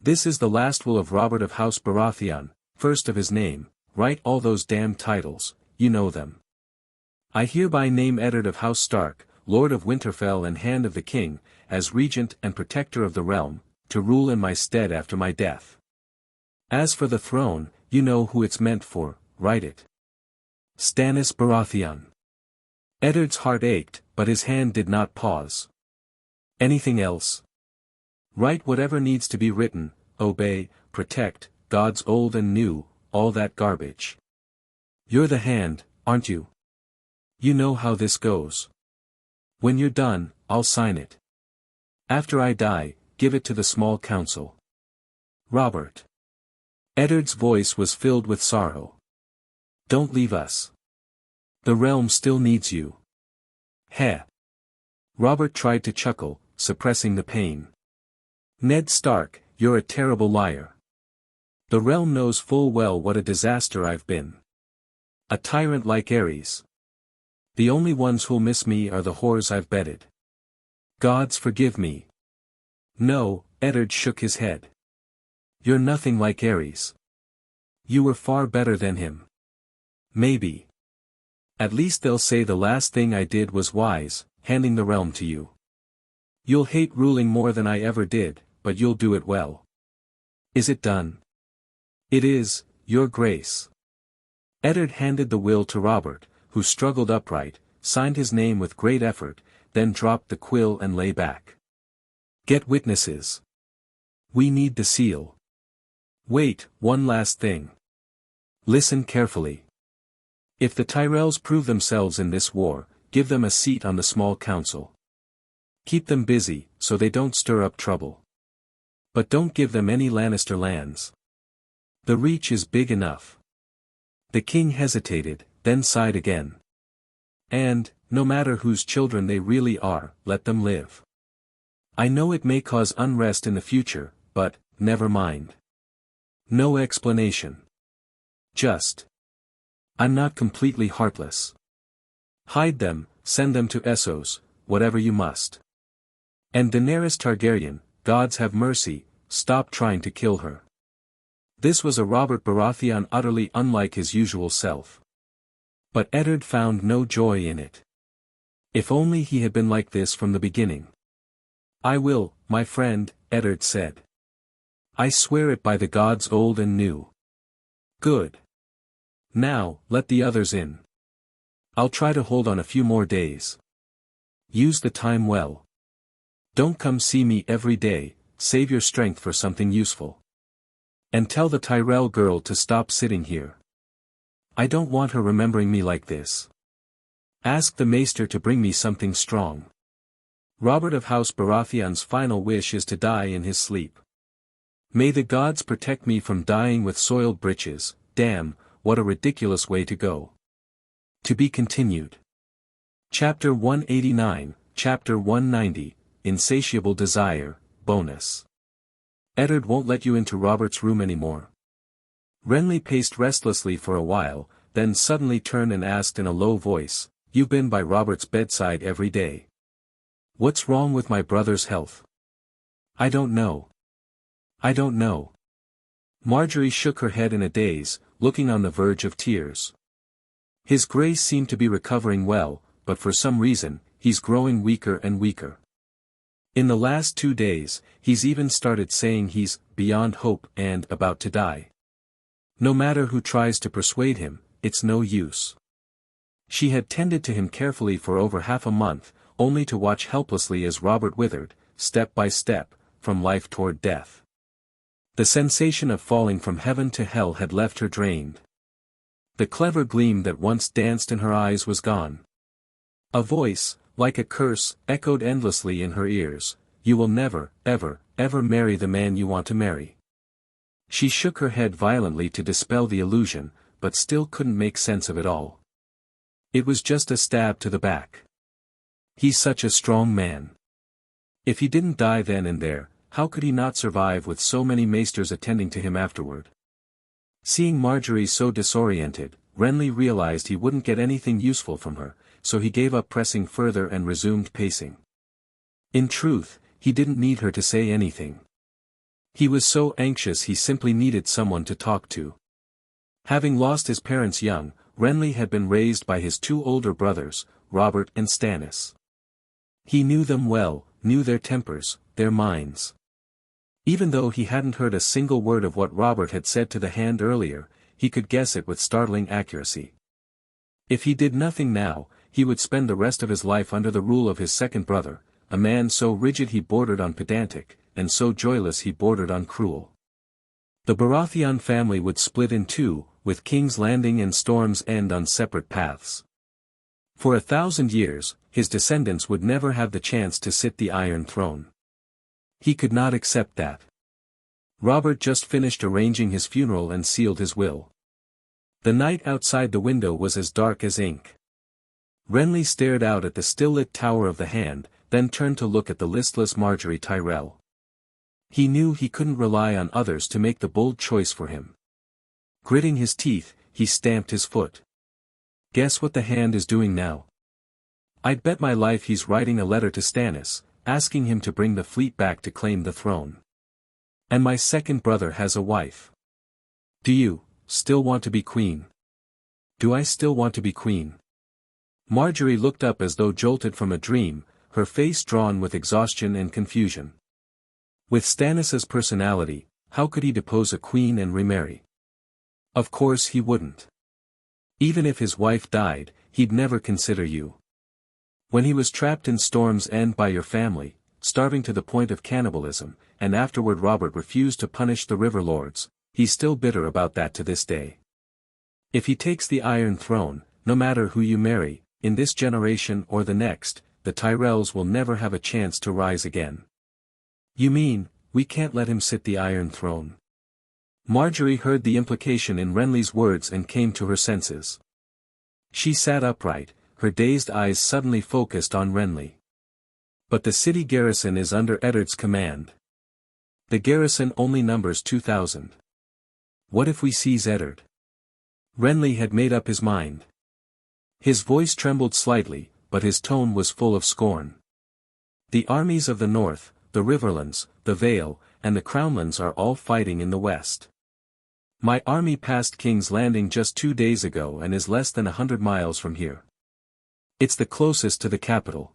A: This is the last will of Robert of House Baratheon, first of his name. Write all those damned titles, you know them. I hereby name Eddard of House Stark, Lord of Winterfell and Hand of the King, as Regent and Protector of the Realm, to rule in my stead after my death. As for the throne, you know who it's meant for, write it. Stannis Baratheon. Eddard's heart ached, but his hand did not pause. Anything else? Write whatever needs to be written, obey, protect, gods old and new, all that garbage. You're the Hand, aren't you? You know how this goes. When you're done, I'll sign it. After I die, give it to the small council. Robert. Eddard's voice was filled with sorrow. Don't leave us. The realm still needs you. Heh. Robert tried to chuckle, suppressing the pain. Ned Stark, you're a terrible liar. The realm knows full well what a disaster I've been. A tyrant like Ares. The only ones who'll miss me are the whores I've bedded. Gods forgive me. No, Eddard shook his head. You're nothing like Ares. You were far better than him. Maybe. At least they'll say the last thing I did was wise, handing the realm to you. You'll hate ruling more than I ever did, but you'll do it well. Is it done? It is, Your Grace. Eddard handed the will to Robert, who struggled upright, signed his name with great effort, then dropped the quill and lay back. Get witnesses. We need the seal. Wait, one last thing. Listen carefully. If the Tyrells prove themselves in this war, give them a seat on the small council. Keep them busy, so they don't stir up trouble. But don't give them any Lannister lands. The reach is big enough. The king hesitated, then sighed again. And, no matter whose children they really are, let them live. I know it may cause unrest in the future, but, never mind. No explanation. Just. I'm not completely heartless. Hide them, send them to Essos, whatever you must. And Daenerys Targaryen, gods have mercy, stop trying to kill her. This was a Robert Baratheon utterly unlike his usual self. But Eddard found no joy in it. If only he had been like this from the beginning. I will, my friend, Eddard said. I swear it by the gods old and new. Good. Now, let the others in. I'll try to hold on a few more days. Use the time well. Don't come see me every day, save your strength for something useful. And tell the Tyrell girl to stop sitting here. I don't want her remembering me like this. Ask the Maester to bring me something strong. Robert of House Baratheon's final wish is to die in his sleep. May the gods protect me from dying with soiled breeches. Damn, what a ridiculous way to go. To be continued. Chapter 189, Chapter 190, Insatiable Desire, Bonus. Eddard won't let you into Robert's room anymore. Renly paced restlessly for a while, then suddenly turned and asked in a low voice, You've been by Robert's bedside every day. What's wrong with my brother's health? I don't know. I don't know. Marjgerie shook her head in a daze, looking on the verge of tears. His grace seemed to be recovering well, but for some reason, he's growing weaker and weaker. In the last 2 days, he's even started saying he's beyond hope and about to die. No matter who tries to persuade him, it's no use. She had tended to him carefully for over half a month, only to watch helplessly as Robert withered, step by step, from life toward death. The sensation of falling from heaven to hell had left her drained. The clever gleam that once danced in her eyes was gone. A voice, like a curse, echoed endlessly in her ears, You will never, ever, ever marry the man you want to marry. She shook her head violently to dispel the illusion, but still couldn't make sense of it all. It was just a stab to the back. He's such a strong man. If he didn't die then and there, how could he not survive with so many maesters attending to him afterward? Seeing Marjgerie so disoriented, Renly realized he wouldn't get anything useful from her, so he gave up pressing further and resumed pacing. In truth, he didn't need her to say anything. He was so anxious he simply needed someone to talk to. Having lost his parents young, Renly had been raised by his 2 older brothers, Robert and Stannis. He knew them well, knew their tempers, their minds. Even though he hadn't heard a single word of what Robert had said to the Hand earlier, he could guess it with startling accuracy. If he did nothing now, he would spend the rest of his life under the rule of his second brother, a man so rigid he bordered on pedantic, and so joyless he bordered on cruel. The Baratheon family would split in 2, with King's Landing and Storm's End on separate paths. For 1,000 years, his descendants would never have the chance to sit the Iron Throne. He could not accept that. Robert just finished arranging his funeral and sealed his will. The night outside the window was as dark as ink. Renly stared out at the still-lit tower of the Hand, then turned to look at the listless Marjgerie Tyrell. He knew he couldn't rely on others to make the bold choice for him. Gritting his teeth, he stamped his foot. Guess what the Hand is doing now? I'd bet my life he's writing a letter to Stannis, asking him to bring the fleet back to claim the throne. And my second brother has a wife. Do you still want to be queen? Do I still want to be queen? Marjgerie looked up as though jolted from a dream, her face drawn with exhaustion and confusion. With Stannis's personality, how could he depose a queen and remarry? Of course he wouldn't. Even if his wife died, he'd never consider you. When he was trapped in Storm's End by your family, starving to the point of cannibalism, and afterward Robert refused to punish the River Lords, he's still bitter about that to this day. If he takes the Iron Throne, no matter who you marry, in this generation or the next, the Tyrells will never have a chance to rise again. You mean, we can't let him sit the Iron Throne? Marjgerie heard the implication in Renly's words and came to her senses. She sat upright, her dazed eyes suddenly focused on Renly. But the city garrison is under Eddard's command. The garrison only numbers 2,000. What if we seize Eddard? Renly had made up his mind. His voice trembled slightly, but his tone was full of scorn. The armies of the north, the Riverlands, the Vale, and the Crownlands are all fighting in the west. My army passed King's Landing just 2 days ago and is less than 100 miles from here. It's the closest to the capital.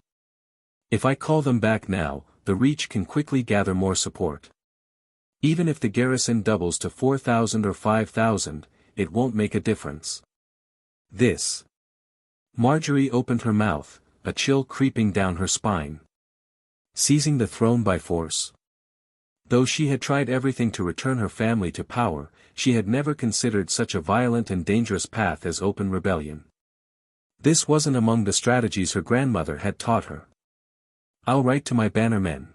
A: If I call them back now, the Reach can quickly gather more support. Even if the garrison doubles to 4,000 or 5,000, it won't make a difference. This. Marjgerie opened her mouth, a chill creeping down her spine. Seizing the throne by force. Though she had tried everything to return her family to power, she had never considered such a violent and dangerous path as open rebellion. This wasn't among the strategies her grandmother had taught her. I'll write to my bannermen.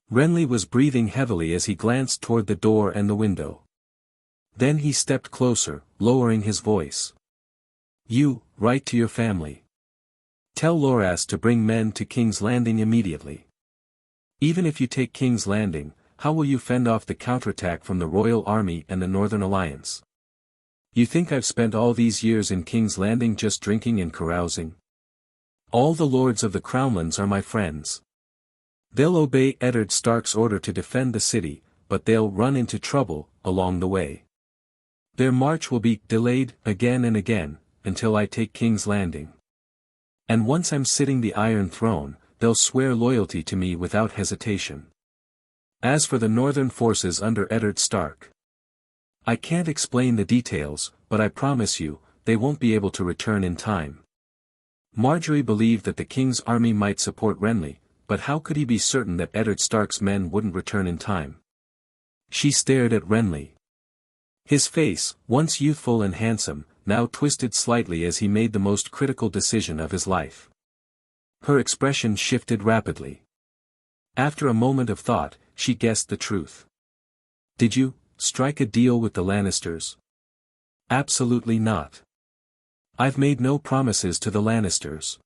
A: Renly was breathing heavily as he glanced toward the door and the window. Then he stepped closer, lowering his voice. You, write to your family. Tell Loras to bring men to King's Landing immediately. Even if you take King's Landing, how will you fend off the counterattack from the Royal Army and the Northern Alliance? You think I've spent all these years in King's Landing just drinking and carousing? All the lords of the Crownlands are my friends. They'll obey Eddard Stark's order to defend the city, but they'll run into trouble along the way. Their march will be delayed again and again, until I take King's Landing. And once I'm sitting the Iron Throne, they'll swear loyalty to me without hesitation. As for the northern forces under Eddard Stark, I can't explain the details, but I promise you, they won't be able to return in time. Marjgerie believed that the king's army might support Renly, but how could he be certain that Eddard Stark's men wouldn't return in time? She stared at Renly. His face, once youthful and handsome, now twisted slightly as he made the most critical decision of his life. Her expression shifted rapidly. After a moment of thought, she guessed the truth. Did you strike a deal with the Lannisters? Absolutely not. I've made no promises to the Lannisters.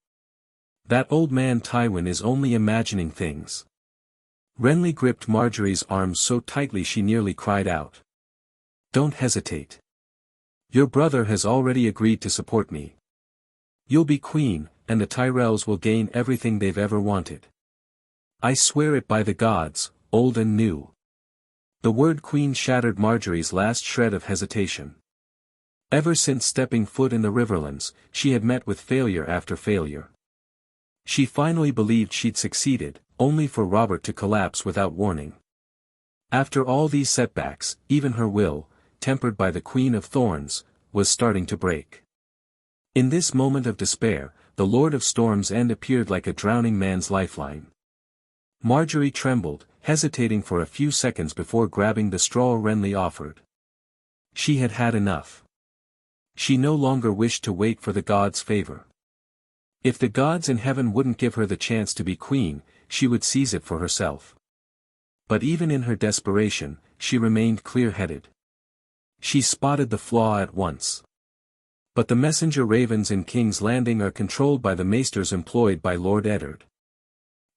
A: That old man Tywin is only imagining things. Renly gripped Marjorie's arms so tightly she nearly cried out. Don't hesitate. Your brother has already agreed to support me. You'll be queen, and the Tyrells will gain everything they've ever wanted. I swear it by the gods, old and new. The word queen shattered Marjorie's last shred of hesitation. Ever since stepping foot in the Riverlands, she had met with failure after failure. She finally believed she'd succeeded, only for Robert to collapse without warning. After all these setbacks, even her will, tempered by the Queen of Thorns, was starting to break. In this moment of despair, the Lord of Storm's End appeared like a drowning man's lifeline. Marjgerie trembled, hesitating for a few seconds before grabbing the straw Renly offered. She had had enough. She no longer wished to wait for the gods' favor. If the gods in heaven wouldn't give her the chance to be queen, she would seize it for herself. But even in her desperation, she remained clear-headed. She spotted the flaw at once. But the messenger ravens in King's Landing are controlled by the maesters employed by Lord Eddard.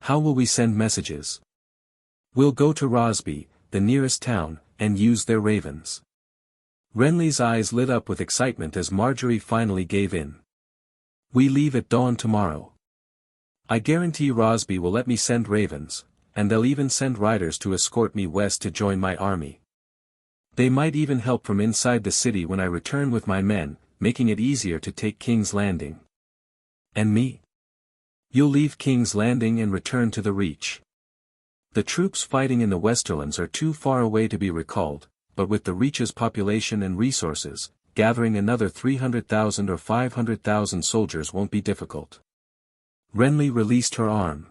A: How will we send messages? We'll go to Rosby, the nearest town, and use their ravens. Renly's eyes lit up with excitement as Marjgerie finally gave in. We leave at dawn tomorrow. I guarantee Rosby will let me send ravens, and they'll even send riders to escort me west to join my army. They might even help from inside the city when I return with my men, making it easier to take King's Landing. And me? You'll leave King's Landing and return to the Reach. The troops fighting in the Westerlands are too far away to be recalled, but with the Reach's population and resources, gathering another 300,000 or 500,000 soldiers won't be difficult. Renly released her arm.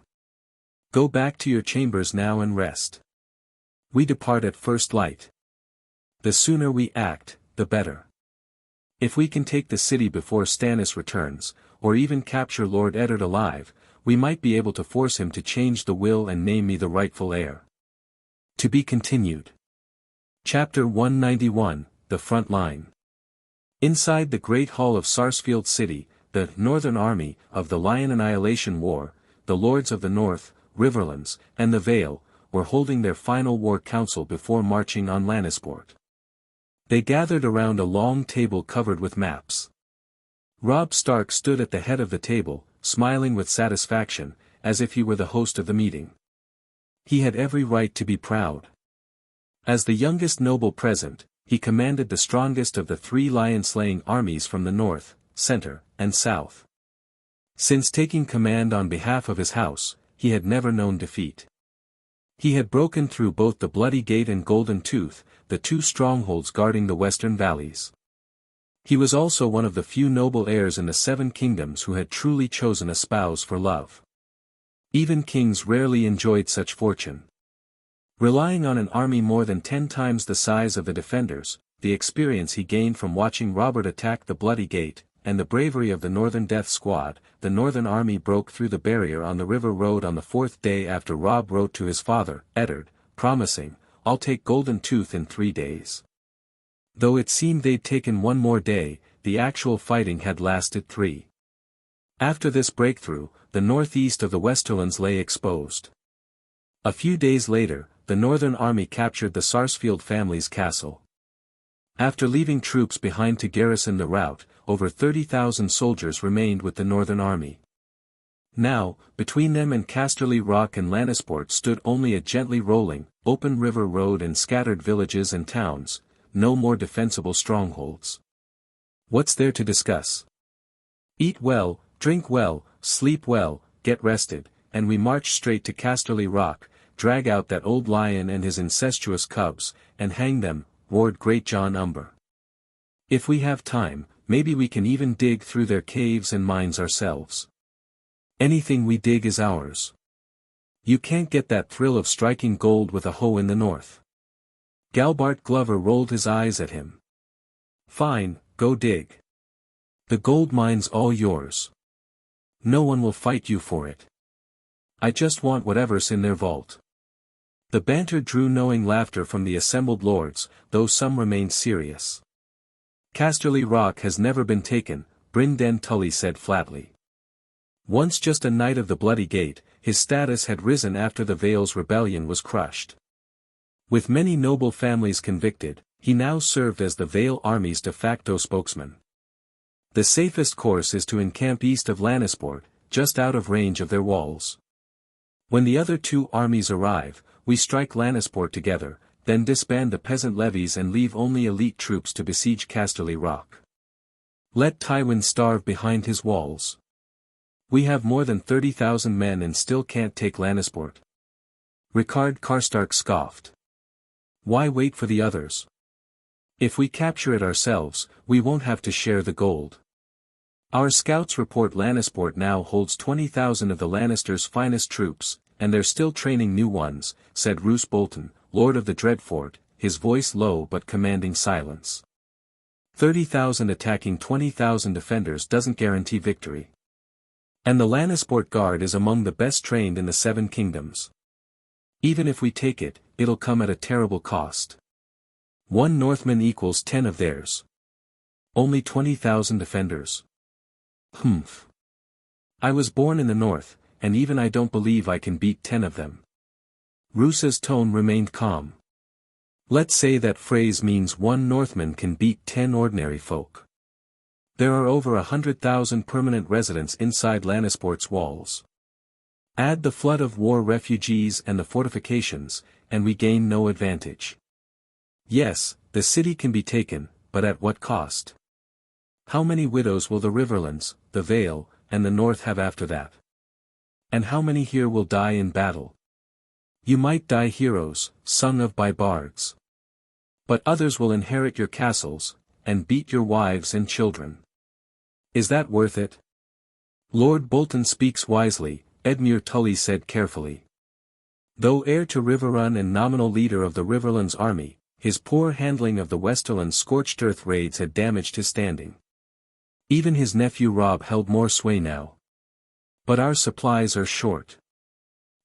A: Go back to your chambers now and rest. We depart at first light. The sooner we act, the better. If we can take the city before Stannis returns, or even capture Lord Eddard alive, we might be able to force him to change the will and name me the rightful heir. To be continued. Chapter 191, The Front Line. Inside the Great Hall of Sarsfield City, the Northern Army of the Lion Annihilation War, the Lords of the North, Riverlands, and the Vale, were holding their final war council before marching on Lannisport. They gathered around a long table covered with maps. Robb Stark stood at the head of the table, smiling with satisfaction, as if he were the host of the meeting. He had every right to be proud. As the youngest noble present, he commanded the strongest of the three lion-slaying armies from the north, center, and south. Since taking command on behalf of his house, he had never known defeat. He had broken through both the Bloody Gate and Golden Tooth, the two strongholds guarding the western valleys. He was also one of the few noble heirs in the Seven Kingdoms who had truly chosen a spouse for love. Even kings rarely enjoyed such fortune. Relying on an army more than 10 times the size of the defenders, the experience he gained from watching Robert attack the Bloody Gate, and the bravery of the Northern Death Squad, the Northern Army broke through the barrier on the river road on the 4th day after Robb wrote to his father, Eddard, promising, "I'll take Golden Tooth in 3 days." Though it seemed they'd taken 1 more day, the actual fighting had lasted 3. After this breakthrough, the northeast of the Westerlands lay exposed. A few days later, the Northern Army captured the Sarsfield family's castle. After leaving troops behind to garrison the route, over 30,000 soldiers remained with the Northern Army. Now, between them and Casterly Rock and Lannisport stood only a gently rolling, open river road and scattered villages and towns, no more defensible strongholds. What's there to discuss? Eat well, drink well, sleep well, get rested, and we march straight to Casterly Rock, drag out that old lion and his incestuous cubs, and hang them, roared Great John Umber. If we have time, maybe we can even dig through their caves and mines ourselves. Anything we dig is ours. You can't get that thrill of striking gold with a hoe in the north. Galbart Glover rolled his eyes at him. Fine, go dig. The gold mine's all yours. No one will fight you for it. I just want whatever's in their vault. The banter drew knowing laughter from the assembled lords, though some remained serious. Casterly Rock has never been taken, Bryn Den Tully said flatly. Once just a knight of the Bloody Gate, his status had risen after the Vale's rebellion was crushed. With many noble families convicted, he now served as the Vale Army's de facto spokesman. The safest course is to encamp east of Lannisport, just out of range of their walls. When the other 2 armies arrive, we strike Lannisport together, then disband the peasant levies and leave only elite troops to besiege Casterly Rock. Let Tywin starve behind his walls. We have more than 30,000 men and still can't take Lannisport. Rickard Karstark scoffed. Why wait for the others? If we capture it ourselves, we won't have to share the gold. Our scouts report Lannisport now holds 20,000 of the Lannisters' finest troops, and they're still training new ones, said Roose Bolton, Lord of the Dreadfort, his voice low but commanding silence. 30,000 attacking 20,000 defenders doesn't guarantee victory. And the Lannisport Guard is among the best trained in the Seven Kingdoms. Even if we take it, it'll come at a terrible cost. 1 Northman equals 10 of theirs. Only 20,000 defenders. Humph. I was born in the north, and even I don't believe I can beat 10 of them. Roose's tone remained calm. Let's say that phrase means 1 Northman can beat 10 ordinary folk. There are over 100,000 permanent residents inside Lannisport's walls. Add the flood of war refugees and the fortifications, and we gain no advantage. Yes, the city can be taken, but at what cost? How many widows will the Riverlands, the Vale, and the North have after that? And how many here will die in battle? You might die heroes, sung of by bards. But others will inherit your castles, and beat your wives and children. Is that worth it? Lord Bolton speaks wisely, Edmure Tully said carefully. Though heir to Riverrun and nominal leader of the Riverlands army, his poor handling of the Westerland scorched earth raids had damaged his standing. Even his nephew Robb held more sway now. But our supplies are short.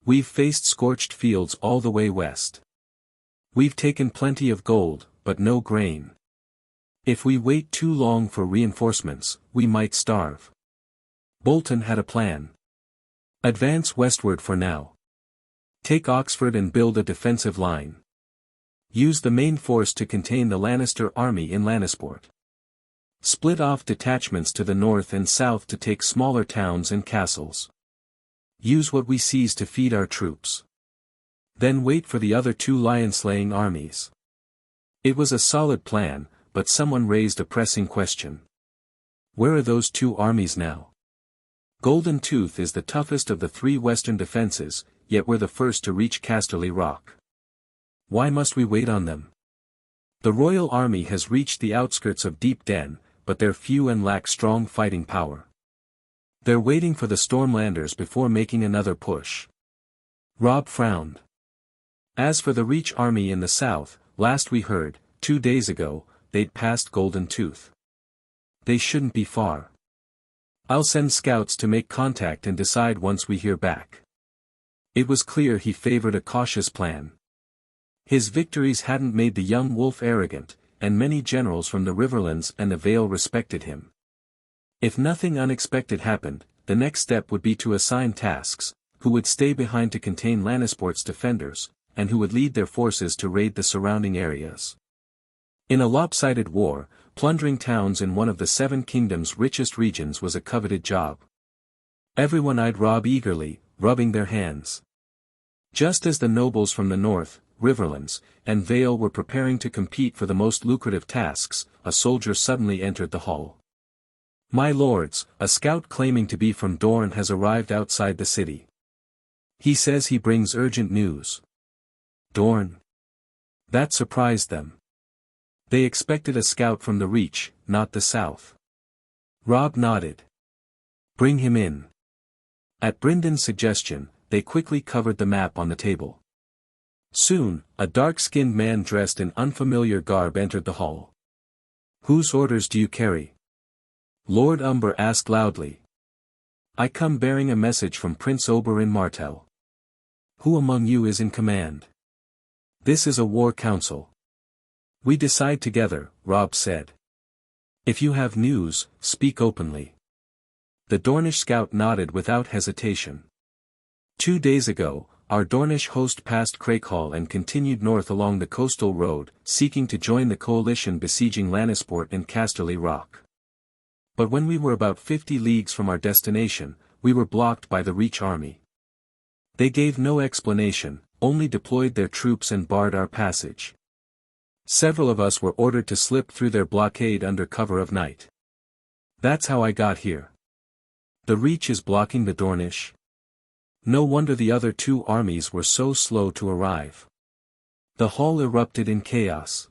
A: We've faced scorched fields all the way west. We've taken plenty of gold, but no grain. If we wait too long for reinforcements, we might starve. Bolton had a plan. Advance westward for now. Take Oxford and build a defensive line. Use the main force to contain the Lannister army in Lannisport. Split off detachments to the north and south to take smaller towns and castles. Use what we seize to feed our troops. Then wait for the other two lion-slaying armies. It was a solid plan, but someone raised a pressing question. Where are those two armies now? Golden Tooth is the toughest of the three western defenses, yet we're the first to reach Casterly Rock. Why must we wait on them? The Royal Army has reached the outskirts of Deep Den, but they're few and lack strong fighting power. They're waiting for the Stormlanders before making another push. Robb frowned. As for the Reach army in the south, last we heard, 2 days ago, they'd passed Golden Tooth. They shouldn't be far. I'll send scouts to make contact and decide once we hear back. It was clear he favored a cautious plan. His victories hadn't made the young wolf arrogant, and many generals from the Riverlands and the Vale respected him. If nothing unexpected happened, the next step would be to assign tasks, who would stay behind to contain Lannisport's defenders, and who would lead their forces to raid the surrounding areas. In a lopsided war, plundering towns in one of the Seven Kingdoms' richest regions was a coveted job. Everyone eyed Robb eagerly, rubbing their hands. Just as the nobles from the north, Riverlands, and Vale were preparing to compete for the most lucrative tasks, a soldier suddenly entered the hall. My lords, a scout claiming to be from Dorne has arrived outside the city. He says he brings urgent news. Dorne? That surprised them. They expected a scout from the Reach, not the south. Robb nodded. Bring him in. At Bryndon's suggestion, they quickly covered the map on the table. Soon, a dark-skinned man dressed in unfamiliar garb entered the hall. Whose orders do you carry? Lord Umber asked loudly. I come bearing a message from Prince Oberyn Martell. Who among you is in command? This is a war council. We decide together, Robb said. If you have news, speak openly. The Dornish scout nodded without hesitation. 2 days ago, our Dornish host passed Craighall and continued north along the coastal road, seeking to join the coalition besieging Lannisport and Casterly Rock. But when we were about 50 leagues from our destination, we were blocked by the Reach army. They gave no explanation, only deployed their troops and barred our passage. Several of us were ordered to slip through their blockade under cover of night. That's how I got here. The Reach is blocking the Dornish. No wonder the other two armies were so slow to arrive. The hall erupted in chaos.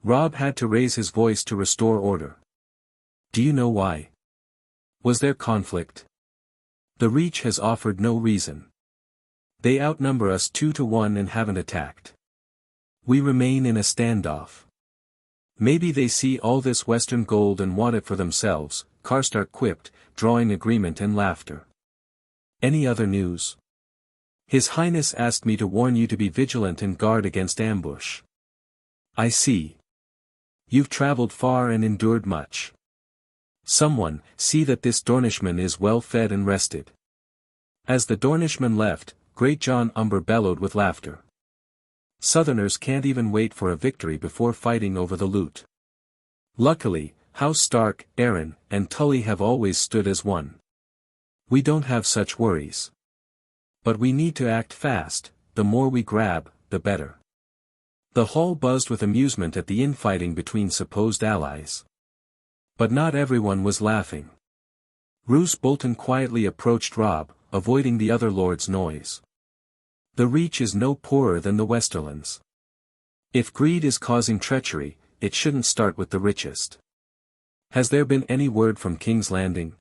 A: Robb had to raise his voice to restore order. Do you know why? Was there conflict? The Reach has offered no reason. They outnumber us 2-1 and haven't attacked. We remain in a standoff. Maybe they see all this western gold and want it for themselves, Karstark quipped, drawing agreement and laughter. Any other news? His Highness asked me to warn you to be vigilant and guard against ambush. I see. You've traveled far and endured much. Someone, see that this Dornishman is well fed and rested. As the Dornishman left, Great John Umber bellowed with laughter. Southerners can't even wait for a victory before fighting over the loot. Luckily, House Stark, Arryn, and Tully have always stood as one. We don't have such worries. But we need to act fast, the more we grab, the better. The hall buzzed with amusement at the infighting between supposed allies. But not everyone was laughing. Roose Bolton quietly approached Robb, avoiding the other lord's noise. The Reach is no poorer than the Westerlands. If greed is causing treachery, it shouldn't start with the richest. Has there been any word from King's Landing?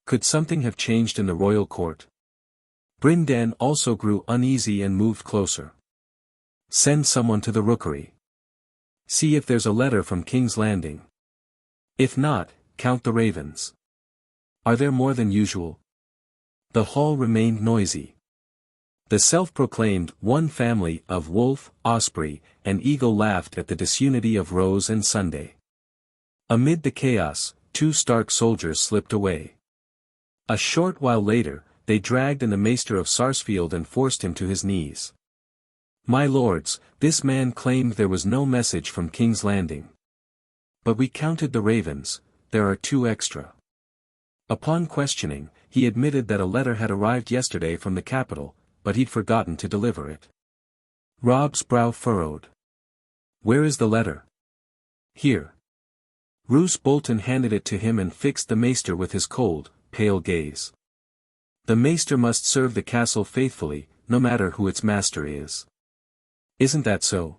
A: Could something have changed in the royal court? Bryn Den also grew uneasy and moved closer. Send someone to the rookery. See if there's a letter from King's Landing. If not, count the ravens. Are there more than usual? The hall remained noisy. The self-proclaimed one family of Wolf, Osprey, and Eagle laughed at the disunity of Rose and Sunday. Amid the chaos, 2 Stark soldiers slipped away. A short while later, they dragged in the Maester of Sarsfield and forced him to his knees. My lords, this man claimed there was no message from King's Landing. But we counted the ravens, there are 2 extra. Upon questioning, he admitted that a letter had arrived yesterday from the capital, but he'd forgotten to deliver it. Robb's brow furrowed. Where is the letter? Here. Roose Bolton handed it to him and fixed the Maester with his cold, pale gaze. The Maester must serve the castle faithfully, no matter who its master is. Isn't that so?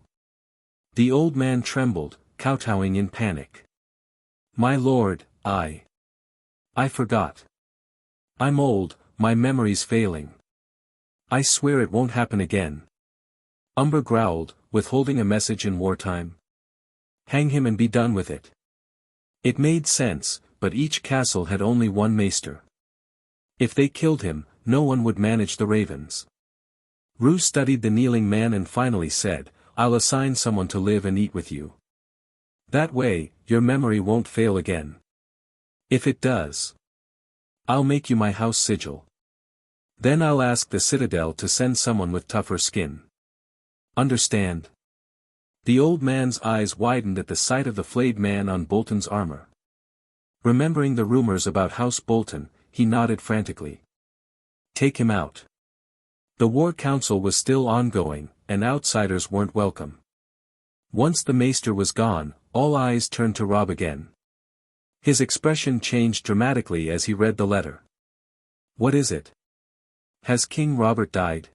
A: The old man trembled, kowtowing in panic. My lord, I forgot. I'm old, my memory's failing. I swear it won't happen again. Umber growled, withholding a message in wartime. Hang him and be done with it. It made sense, but each castle had only one maester. If they killed him, no one would manage the ravens. Roose studied the kneeling man and finally said, I'll assign someone to live and eat with you. That way, your memory won't fail again. If it does, I'll make you my house sigil. Then I'll ask the Citadel to send someone with tougher skin. Understand? The old man's eyes widened at the sight of the flayed man on Bolton's armor. Remembering the rumors about House Bolton, he nodded frantically. Take him out. The war council was still ongoing, and outsiders weren't welcome. Once the Maester was gone, all eyes turned to Robb again. His expression changed dramatically as he read the letter. What is it? Has King Robert died?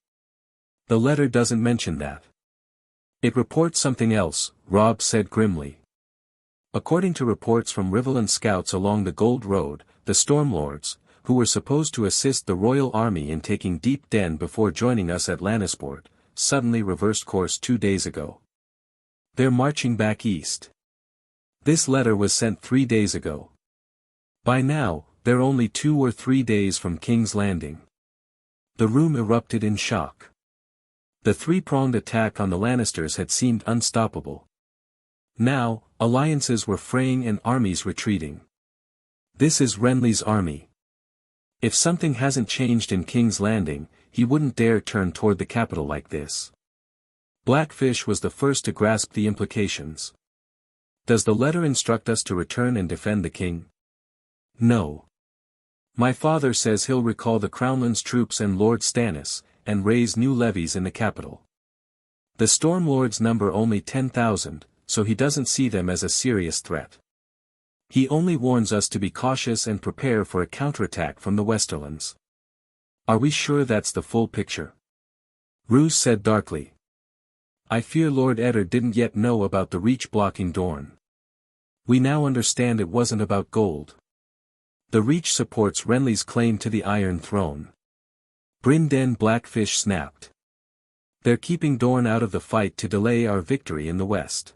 A: The letter doesn't mention that. It reports something else, Robb said grimly. According to reports from Riverland scouts along the Gold Road, the Stormlords, who were supposed to assist the Royal Army in taking Deep Den before joining us at Lannisport, suddenly reversed course 2 days ago. They're marching back east. This letter was sent 3 days ago. By now, they're only 2 or 3 days from King's Landing. The room erupted in shock. The 3-pronged attack on the Lannisters had seemed unstoppable. Now, alliances were fraying and armies retreating. This is Renly's army. If something hasn't changed in King's Landing, he wouldn't dare turn toward the capital like this. Blackfish was the first to grasp the implications. Does the letter instruct us to return and defend the king? No. My father says he'll recall the Crownland's troops and Lord Stannis, and raise new levies in the capital. The Stormlords number only 10,000, so he doesn't see them as a serious threat. He only warns us to be cautious and prepare for a counterattack from the Westerlands. Are we sure that's the full picture? Roose said darkly. I fear Lord Eddard didn't yet know about the Reach blocking Dorne. We now understand it wasn't about gold. The Reach supports Renly's claim to the Iron Throne. Bryn Den Blackfish snapped. They're keeping Dorne out of the fight to delay our victory in the west.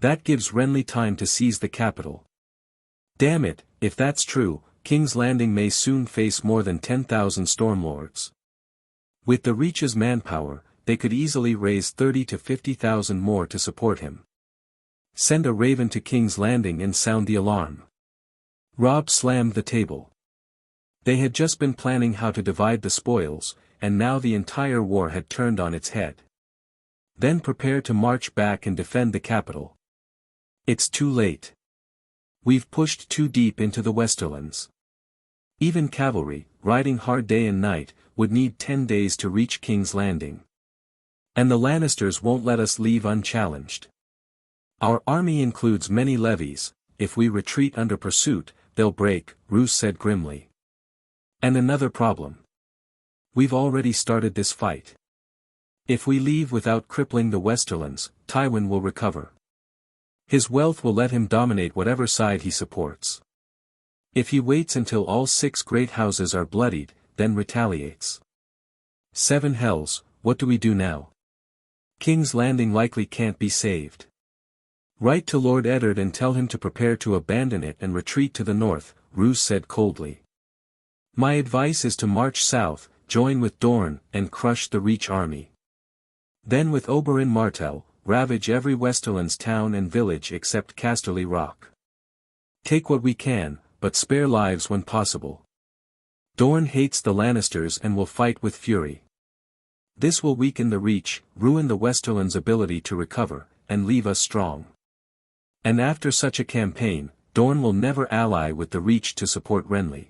A: That gives Renly time to seize the capital. Damn it, if that's true, King's Landing may soon face more than 10,000 Stormlords. With the Reach's manpower, they could easily raise 30 to 50,000 more to support him. Send a raven to King's Landing and sound the alarm. Robb slammed the table. They had just been planning how to divide the spoils, and now the entire war had turned on its head. Then prepare to march back and defend the capital. It's too late. We've pushed too deep into the Westerlands. Even cavalry, riding hard day and night, would need 10 days to reach King's Landing. And the Lannisters won't let us leave unchallenged. Our army includes many levies. If we retreat under pursuit, they'll break, Roose said grimly. And another problem. We've already started this fight. If we leave without crippling the Westerlands, Tywin will recover. His wealth will let him dominate whatever side he supports. If he waits until all 6 great houses are bloodied, then retaliates. 7 hells, what do we do now? King's Landing likely can't be saved. Write to Lord Eddard and tell him to prepare to abandon it and retreat to the north, Roose said coldly. My advice is to march south, join with Dorne, and crush the Reach army. Then with Oberyn Martell, ravage every Westerlands town and village except Casterly Rock. Take what we can, but spare lives when possible. Dorne hates the Lannisters and will fight with fury. This will weaken the Reach, ruin the Westerlands' ability to recover, and leave us strong. And after such a campaign, Dorne will never ally with the Reach to support Renly.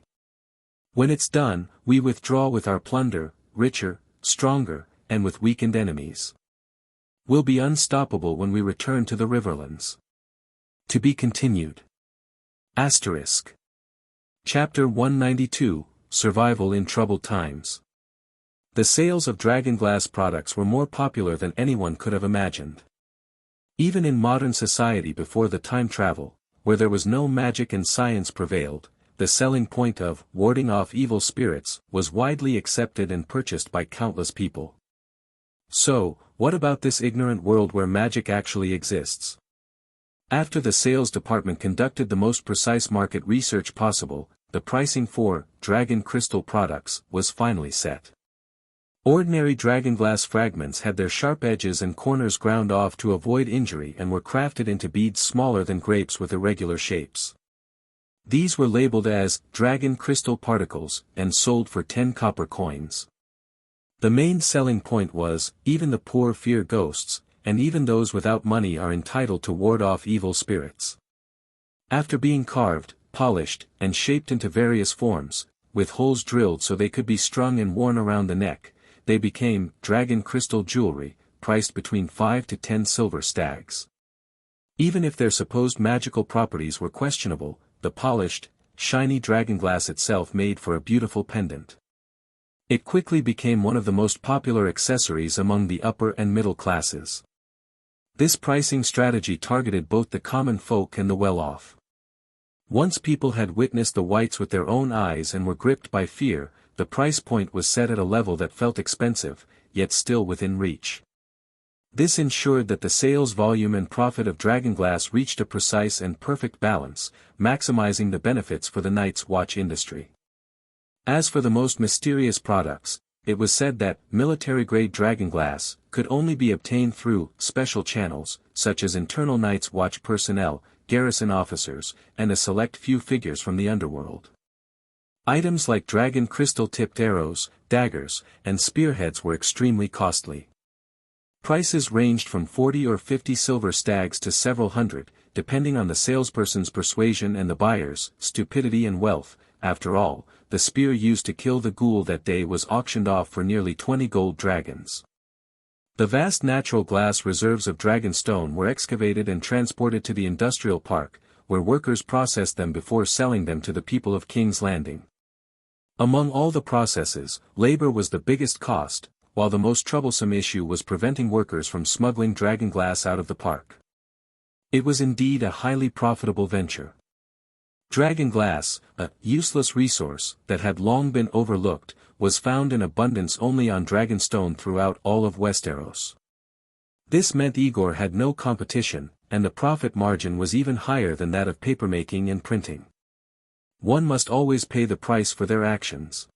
A: When it's done, we withdraw with our plunder, richer, stronger, and with weakened enemies. We'll be unstoppable when we return to the Riverlands. To be continued. Asterisk. Chapter 192, Survival in Troubled Times. The sales of Dragonglass products were more popular than anyone could have imagined. Even in modern society before the time travel, where there was no magic and science prevailed, the selling point of warding off evil spirits was widely accepted and purchased by countless people. So, what about this ignorant world where magic actually exists? After the sales department conducted the most precise market research possible, the pricing for dragon crystal products was finally set. Ordinary dragonglass fragments had their sharp edges and corners ground off to avoid injury and were crafted into beads smaller than grapes with irregular shapes. These were labeled as dragon crystal particles and sold for 10 copper coins. The main selling point was, even the poor fear ghosts, and even those without money are entitled to ward off evil spirits. After being carved, polished, and shaped into various forms, with holes drilled so they could be strung and worn around the neck, they became dragon crystal jewelry, priced between 5 to 10 silver stags. Even if their supposed magical properties were questionable, the polished, shiny dragonglass itself made for a beautiful pendant. It quickly became one of the most popular accessories among the upper and middle classes. This pricing strategy targeted both the common folk and the well-off. Once people had witnessed the whites with their own eyes and were gripped by fear, the price point was set at a level that felt expensive, yet still within reach. This ensured that the sales volume and profit of Dragonglass reached a precise and perfect balance, maximizing the benefits for the Night's Watch industry. As for the most mysterious products, it was said that military-grade dragonglass could only be obtained through special channels, such as internal Night's Watch personnel, garrison officers, and a select few figures from the underworld. Items like dragon crystal-tipped arrows, daggers, and spearheads were extremely costly. Prices ranged from 40 or 50 silver stags to several hundred, depending on the salesperson's persuasion and the buyer's stupidity and wealth. After all, the spear used to kill the ghoul that day was auctioned off for nearly 20 gold dragons. The vast natural glass reserves of dragonstone were excavated and transported to the industrial park, where workers processed them before selling them to the people of King's Landing. Among all the processes, labor was the biggest cost, while the most troublesome issue was preventing workers from smuggling dragonglass out of the park. It was indeed a highly profitable venture. Dragonglass, a useless resource that had long been overlooked, was found in abundance only on Dragonstone throughout all of Westeros. This meant Aegor had no competition, and the profit margin was even higher than that of papermaking and printing. One must always pay the price for their actions.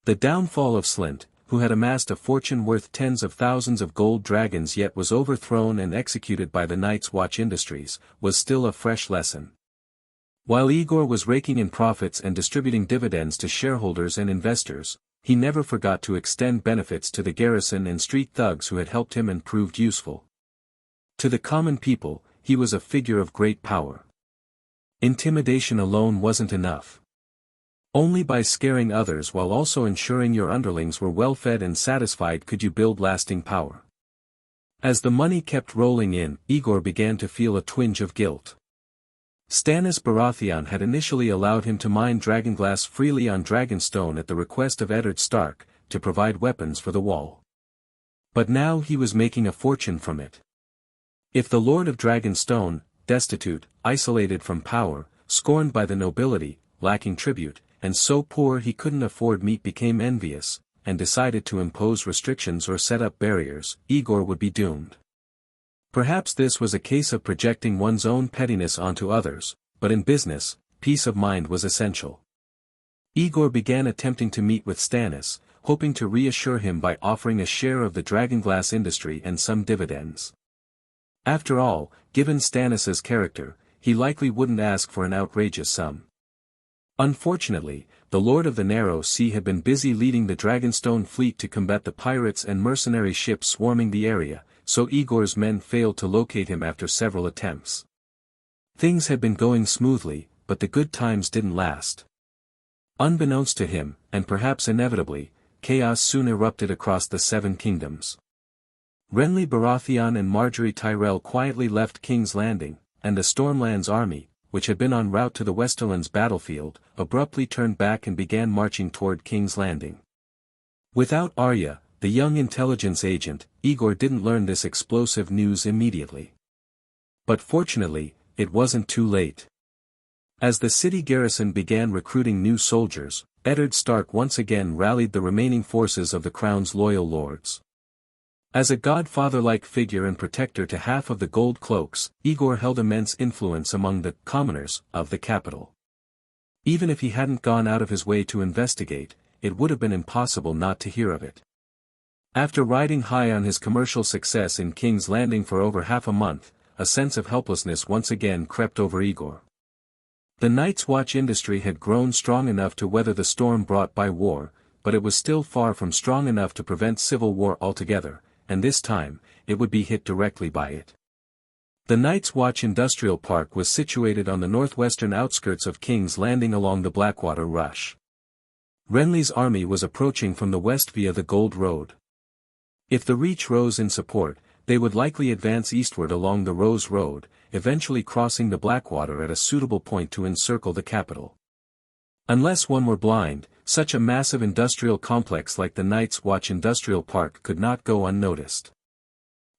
A: The downfall of Slint, who had amassed a fortune worth tens of thousands of gold dragons yet was overthrown and executed by the Night's Watch Industries, was still a fresh lesson. While Aegor was raking in profits and distributing dividends to shareholders and investors, he never forgot to extend benefits to the garrison and street thugs who had helped him and proved useful. To the common people, he was a figure of great power. Intimidation alone wasn't enough. Only by scaring others while also ensuring your underlings were well fed and satisfied could you build lasting power. As the money kept rolling in, Aegor began to feel a twinge of guilt. Stannis Baratheon had initially allowed him to mine dragonglass freely on Dragonstone at the request of Eddard Stark, to provide weapons for the wall. But now he was making a fortune from it. If the Lord of Dragonstone, destitute, isolated from power, scorned by the nobility, lacking tribute, and so poor he couldn't afford meat became envious, and decided to impose restrictions or set up barriers, Aegor would be doomed. Perhaps this was a case of projecting one's own pettiness onto others, but in business, peace of mind was essential. Aegor began attempting to meet with Stannis, hoping to reassure him by offering a share of the dragonglass industry and some dividends. After all, given Stannis's character, he likely wouldn't ask for an outrageous sum. Unfortunately, the Lord of the Narrow Sea had been busy leading the Dragonstone fleet to combat the pirates and mercenary ships swarming the area, so Aegor's men failed to locate him after several attempts. Things had been going smoothly, but the good times didn't last. Unbeknownst to him, and perhaps inevitably, chaos soon erupted across the Seven Kingdoms. Renly Baratheon and Marjgerie Tyrell quietly left King's Landing, and the Stormlands army, which had been en route to the Westerlands battlefield, abruptly turned back and began marching toward King's Landing. Without Arya, the young intelligence agent, Aegor didn't learn this explosive news immediately. But fortunately, it wasn't too late. As the city garrison began recruiting new soldiers, Eddard Stark once again rallied the remaining forces of the crown's loyal lords. As a godfather-like figure and protector to half of the Gold Cloaks, Aegor held immense influence among the commoners of the capital. Even if he hadn't gone out of his way to investigate, it would have been impossible not to hear of it. After riding high on his commercial success in King's Landing for over half a month, a sense of helplessness once again crept over Aegor. The Night's Watch industry had grown strong enough to weather the storm brought by war, but it was still far from strong enough to prevent civil war altogether, and this time, it would be hit directly by it. The Night's Watch Industrial Park was situated on the northwestern outskirts of King's Landing along the Blackwater Rush. Renly's army was approaching from the west via the Gold Road. If the Reach rose in support, they would likely advance eastward along the Rose Road, eventually crossing the Blackwater at a suitable point to encircle the capital. Unless one were blind, such a massive industrial complex like the Night's Watch Industrial Park could not go unnoticed.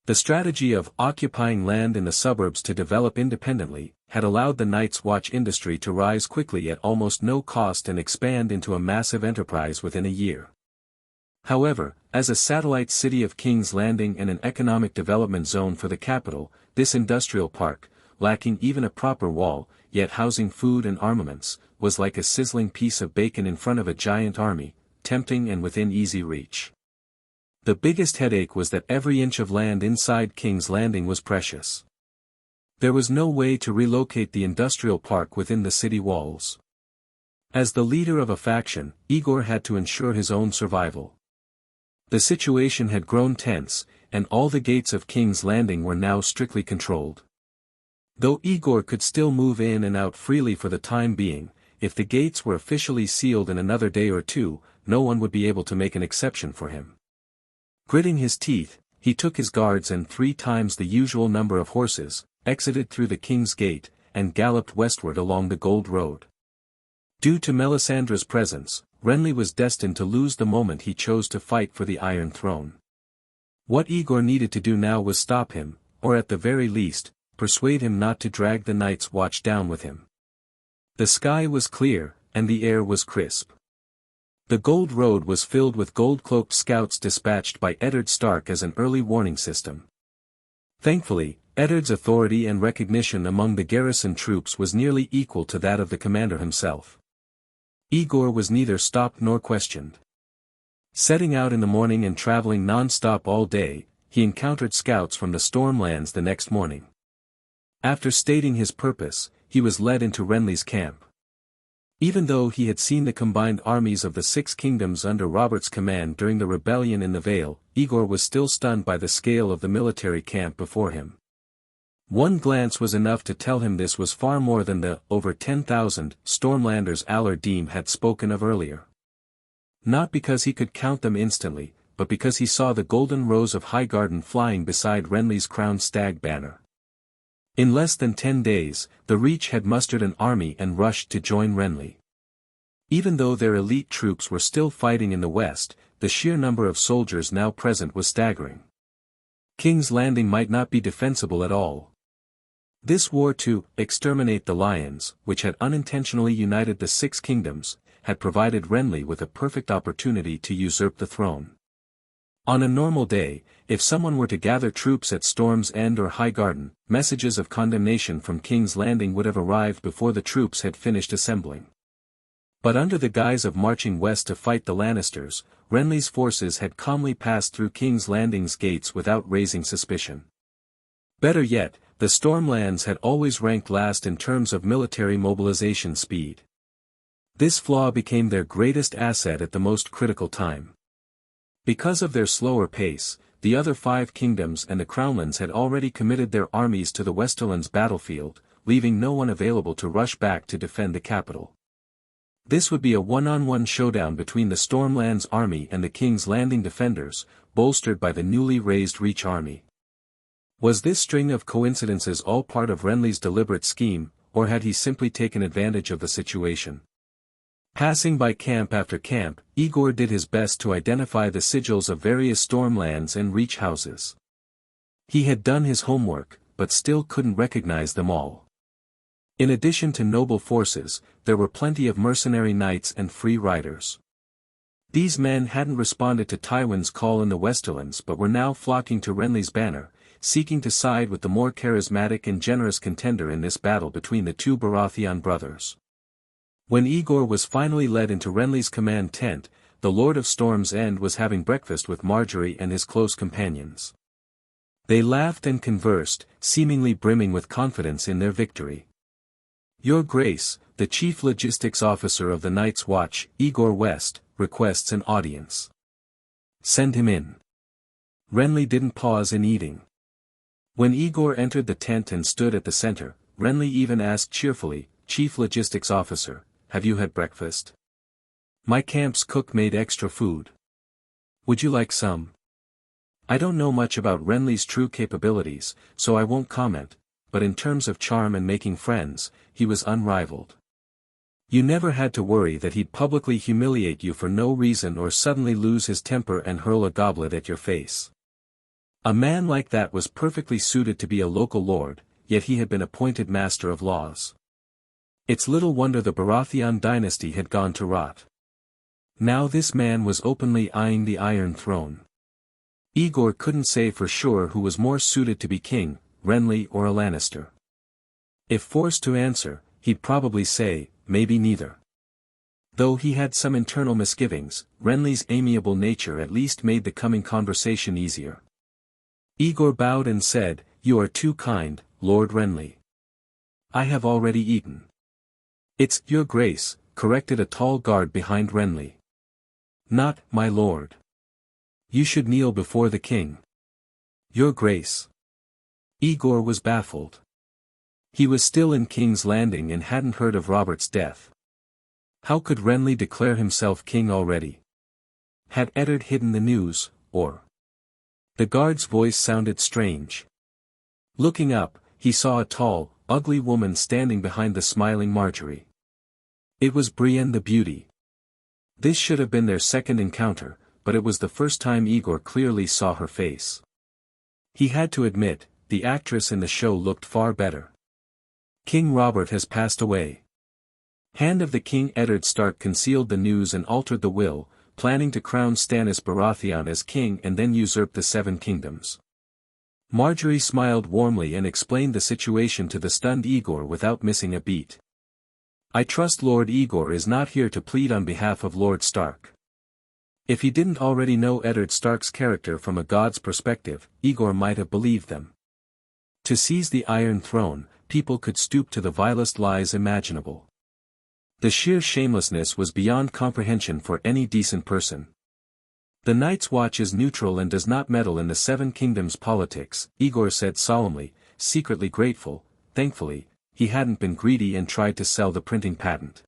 A: The strategy of occupying land in the suburbs to develop independently had allowed the Night's Watch industry to rise quickly at almost no cost and expand into a massive enterprise within a year. However, as a satellite city of King's Landing and an economic development zone for the capital, this industrial park, lacking even a proper wall, yet housing food and armaments, was like a sizzling piece of bacon in front of a giant army, tempting and within easy reach. The biggest headache was that every inch of land inside King's Landing was precious. There was no way to relocate the industrial park within the city walls. As the leader of a faction, Aegor had to ensure his own survival. The situation had grown tense, and all the gates of King's Landing were now strictly controlled. Though Aegor could still move in and out freely for the time being, if the gates were officially sealed in another day or two, no one would be able to make an exception for him. Gritting his teeth, he took his guards and 3 times the usual number of horses, exited through the King's Gate, and galloped westward along the Gold Road. Due to Melisandre's presence, Renly was destined to lose the moment he chose to fight for the Iron Throne. What Aegor needed to do now was stop him, or at the very least, persuade him not to drag the Night's Watch down with him. The sky was clear, and the air was crisp. The Gold Road was filled with gold-cloaked scouts dispatched by Eddard Stark as an early warning system. Thankfully, Eddard's authority and recognition among the garrison troops was nearly equal to that of the commander himself. Aegor was neither stopped nor questioned. Setting out in the morning and traveling non-stop all day, he encountered scouts from the Stormlands the next morning. After stating his purpose, he was led into Renly's camp. Even though he had seen the combined armies of the 6 kingdoms under Robert's command during the rebellion in the Vale, Aegor was still stunned by the scale of the military camp before him. One glance was enough to tell him this was far more than the over 10,000 Stormlanders Allardyce had spoken of earlier. Not because he could count them instantly, but because he saw the golden rose of Highgarden flying beside Renly's crowned stag banner. In less than 10 days, the Reach had mustered an army and rushed to join Renly. Even though their elite troops were still fighting in the west, the sheer number of soldiers now present was staggering. King's Landing might not be defensible at all. This war to exterminate the lions, which had unintentionally united the Six Kingdoms, had provided Renly with a perfect opportunity to usurp the throne. On a normal day, if someone were to gather troops at Storm's End or Highgarden, messages of condemnation from King's Landing would have arrived before the troops had finished assembling. But under the guise of marching west to fight the Lannisters, Renly's forces had calmly passed through King's Landing's gates without raising suspicion. Better yet, the Stormlands had always ranked last in terms of military mobilization speed. This flaw became their greatest asset at the most critical time. Because of their slower pace, the other 5 kingdoms and the Crownlands had already committed their armies to the Westerlands battlefield, leaving no one available to rush back to defend the capital. This would be a one-on-one showdown between the Stormlands army and the King's Landing defenders, bolstered by the newly raised Reach army. Was this string of coincidences all part of Renly's deliberate scheme, or had he simply taken advantage of the situation? Passing by camp after camp, Aegor did his best to identify the sigils of various Stormlands and Reach houses. He had done his homework, but still couldn't recognize them all. In addition to noble forces, there were plenty of mercenary knights and free riders. These men hadn't responded to Tywin's call in the Westerlands but were now flocking to Renly's banner, seeking to side with the more charismatic and generous contender in this battle between the two Baratheon brothers. When Aegor was finally led into Renly's command tent, the Lord of Storm's End was having breakfast with Marjgerie and his close companions. They laughed and conversed, seemingly brimming with confidence in their victory. "Your Grace, the Chief Logistics Officer of the Night's Watch, Aegor West, requests an audience. Send him in." Renly didn't pause in eating. When Aegor entered the tent and stood at the center, Renly even asked cheerfully, "Chief Logistics Officer, have you had breakfast? My camp's cook made extra food. Would you like some?" I don't know much about Renly's true capabilities, so I won't comment, but in terms of charm and making friends, he was unrivaled. You never had to worry that he'd publicly humiliate you for no reason or suddenly lose his temper and hurl a goblet at your face. A man like that was perfectly suited to be a local lord, yet he had been appointed Master of Laws. It's little wonder the Baratheon dynasty had gone to rot. Now this man was openly eyeing the Iron Throne. Aegor couldn't say for sure who was more suited to be king, Renly or a Lannister. If forced to answer, he'd probably say, maybe neither. Though he had some internal misgivings, Renly's amiable nature at least made the coming conversation easier. Aegor bowed and said, "You are too kind, Lord Renly. I have already eaten." "It's your Grace," corrected a tall guard behind Renly. "Not, my lord. You should kneel before the king." "Your Grace." Aegor was baffled. He was still in King's Landing and hadn't heard of Robert's death. How could Renly declare himself king already? Had Eddard hidden the news, or? The guard's voice sounded strange. Looking up, he saw a tall, ugly woman standing behind the smiling Marjgerie. It was Brienne the Beauty. This should have been their second encounter, but it was the first time Aegor clearly saw her face. He had to admit, the actress in the show looked far better. "King Robert has passed away." Hand of the King Eddard Stark concealed the news and altered the will, planning to crown Stannis Baratheon as king and then usurp the Seven Kingdoms. Marjgerie smiled warmly and explained the situation to the stunned Aegor without missing a beat. "I trust Lord Aegor is not here to plead on behalf of Lord Stark." If he didn't already know Eddard Stark's character from a god's perspective, Aegor might have believed them. To seize the Iron Throne, people could stoop to the vilest lies imaginable. The sheer shamelessness was beyond comprehension for any decent person. "The Night's Watch is neutral and does not meddle in the Seven Kingdoms' politics," Aegor said solemnly, secretly grateful. Thankfully, he hadn't been greedy and tried to sell the printing patent.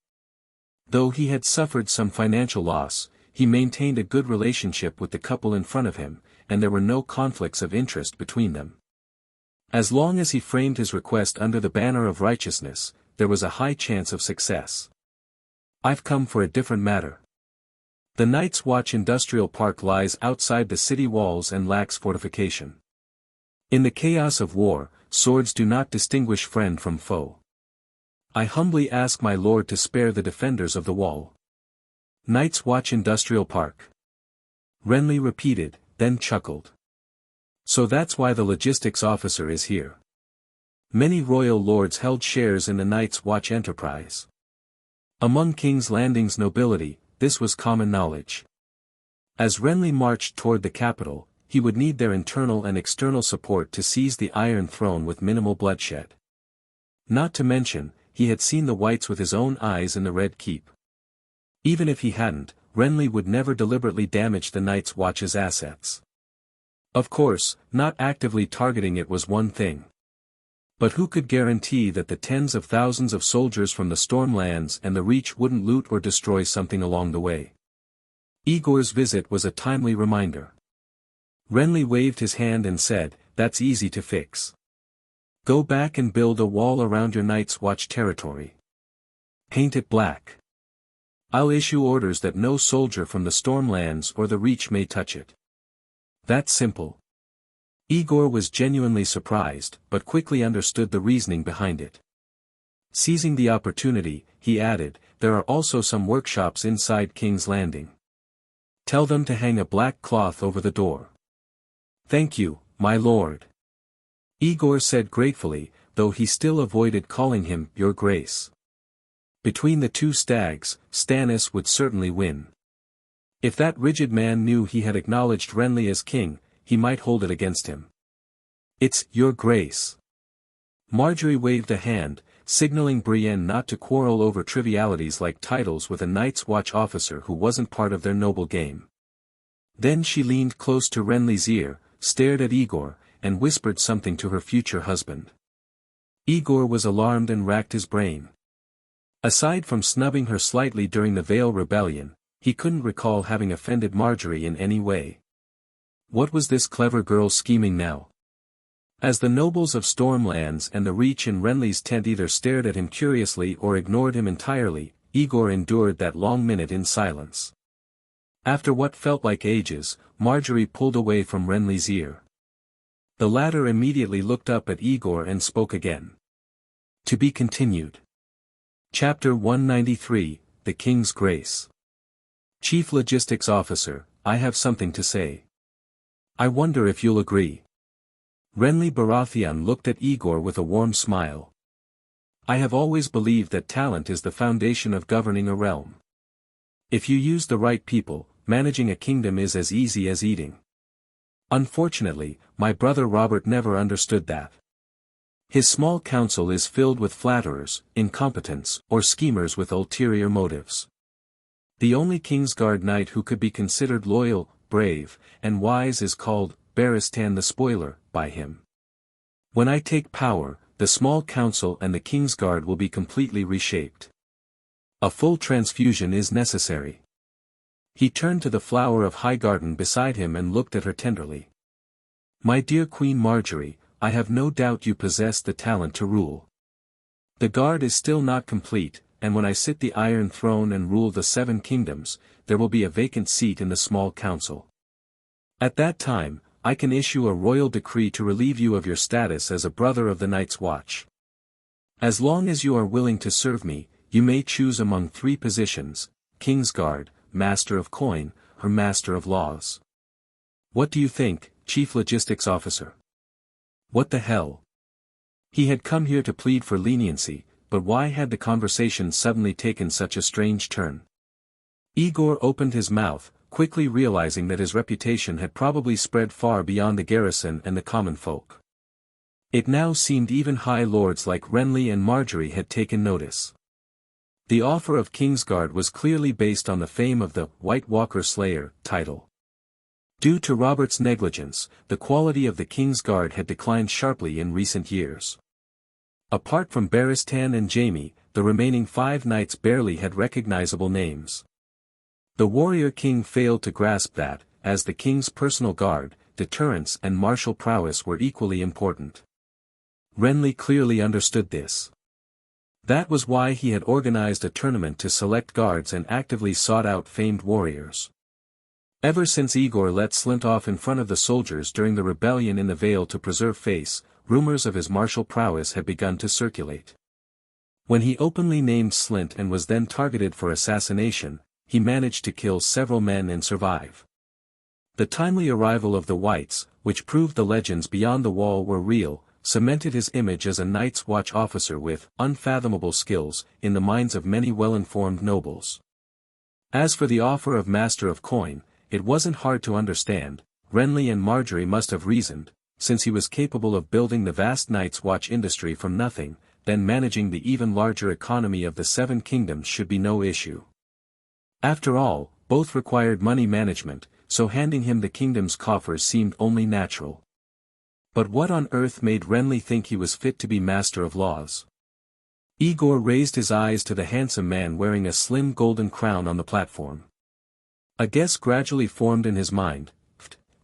A: Though he had suffered some financial loss, he maintained a good relationship with the couple in front of him, and there were no conflicts of interest between them. As long as he framed his request under the banner of righteousness, there was a high chance of success. "I've come for a different matter. The Night's Watch Industrial Park lies outside the city walls and lacks fortification. In the chaos of war, swords do not distinguish friend from foe. I humbly ask my lord to spare the defenders of the wall." "Night's Watch Industrial Park," Renly repeated, then chuckled. "So that's why the logistics officer is here." Many royal lords held shares in the Night's Watch enterprise. Among King's Landing's nobility, this was common knowledge. As Renly marched toward the capital, he would need their internal and external support to seize the Iron Throne with minimal bloodshed. Not to mention, he had seen the whites with his own eyes in the Red Keep. Even if he hadn't, Renly would never deliberately damage the Night's Watch's assets. Of course, not actively targeting it was one thing. But who could guarantee that the tens of thousands of soldiers from the Stormlands and the Reach wouldn't loot or destroy something along the way? Aegor's visit was a timely reminder. Renly waved his hand and said, "That's easy to fix. Go back and build a wall around your Night's Watch territory. Paint it black. I'll issue orders that no soldier from the Stormlands or the Reach may touch it." That simple. Aegor was genuinely surprised, but quickly understood the reasoning behind it. Seizing the opportunity, he added, "There are also some workshops inside King's Landing. Tell them to hang a black cloth over the door." "Thank you, my lord," Aegor said gratefully, though he still avoided calling him Your Grace. Between the two stags, Stannis would certainly win. If that rigid man knew he had acknowledged Renly as king, he might hold it against him. "It's Your Grace." Marjgerie waved a hand, signaling Brienne not to quarrel over trivialities like titles with a Night's Watch officer who wasn't part of their noble game. Then she leaned close to Renly's ear, stared at Aegor, and whispered something to her future husband. Aegor was alarmed and racked his brain. Aside from snubbing her slightly during the Vale Rebellion, he couldn't recall having offended Marjgerie in any way. What was this clever girl scheming now? As the nobles of Stormlands and the Reach in Renly's tent either stared at him curiously or ignored him entirely, Aegor endured that long minute in silence. After what felt like ages, Marjgerie pulled away from Renly's ear. The latter immediately looked up at Aegor and spoke again. To be continued. Chapter 193, The King's Grace. Chief Logistics Officer, I have something to say. I wonder if you'll agree. Renly Baratheon looked at Aegor with a warm smile. I have always believed that talent is the foundation of governing a realm. If you use the right people, managing a kingdom is as easy as eating. Unfortunately, my brother Robert never understood that. His small council is filled with flatterers, incompetents, or schemers with ulterior motives. The only Kingsguard knight who could be considered loyal, brave, and wise is called Barristan the Spoiler by him. When I take power, the small council and the Kingsguard will be completely reshaped. A full transfusion is necessary. He turned to the Flower of Highgarden beside him and looked at her tenderly. My dear Queen Marjgerie, I have no doubt you possess the talent to rule. The Guard is still not complete, and when I sit the Iron Throne and rule the Seven Kingdoms, there will be a vacant seat in the small council. At that time, I can issue a royal decree to relieve you of your status as a brother of the Night's Watch. As long as you are willing to serve me, you may choose among 3 positions, Kingsguard, Master of Coin, or Master of Laws. What do you think, Chief Logistics Officer? What the hell? He had come here to plead for leniency, but why had the conversation suddenly taken such a strange turn? Aegor opened his mouth, quickly realizing that his reputation had probably spread far beyond the garrison and the common folk. It now seemed even high lords like Renly and Marjgerie had taken notice. The offer of Kingsguard was clearly based on the fame of the White Walker Slayer title. Due to Robert's negligence, the quality of the King's Guard had declined sharply in recent years. Apart from Barristan and Jaime, the remaining 5 knights barely had recognizable names. The warrior king failed to grasp that, as the king's personal guard, deterrence and martial prowess were equally important. Renly clearly understood this. That was why he had organized a tournament to select guards and actively sought out famed warriors. Ever since Aegor let Slynt off in front of the soldiers during the rebellion in the Vale to preserve face, rumors of his martial prowess had begun to circulate. When he openly named Slynt and was then targeted for assassination, he managed to kill several men and survive. The timely arrival of the Whites, which proved the legends beyond the wall were real, cemented his image as a Night's Watch officer with unfathomable skills in the minds of many well-informed nobles. As for the offer of Master of Coin, it wasn't hard to understand. Renly and Marjgerie must have reasoned, since he was capable of building the vast Night's Watch industry from nothing, then managing the even larger economy of the 7 kingdoms should be no issue. After all, both required money management, so handing him the kingdom's coffers seemed only natural. But what on earth made Renly think he was fit to be Master of Laws? Aegor raised his eyes to the handsome man wearing a slim golden crown on the platform. A guess gradually formed in his mind.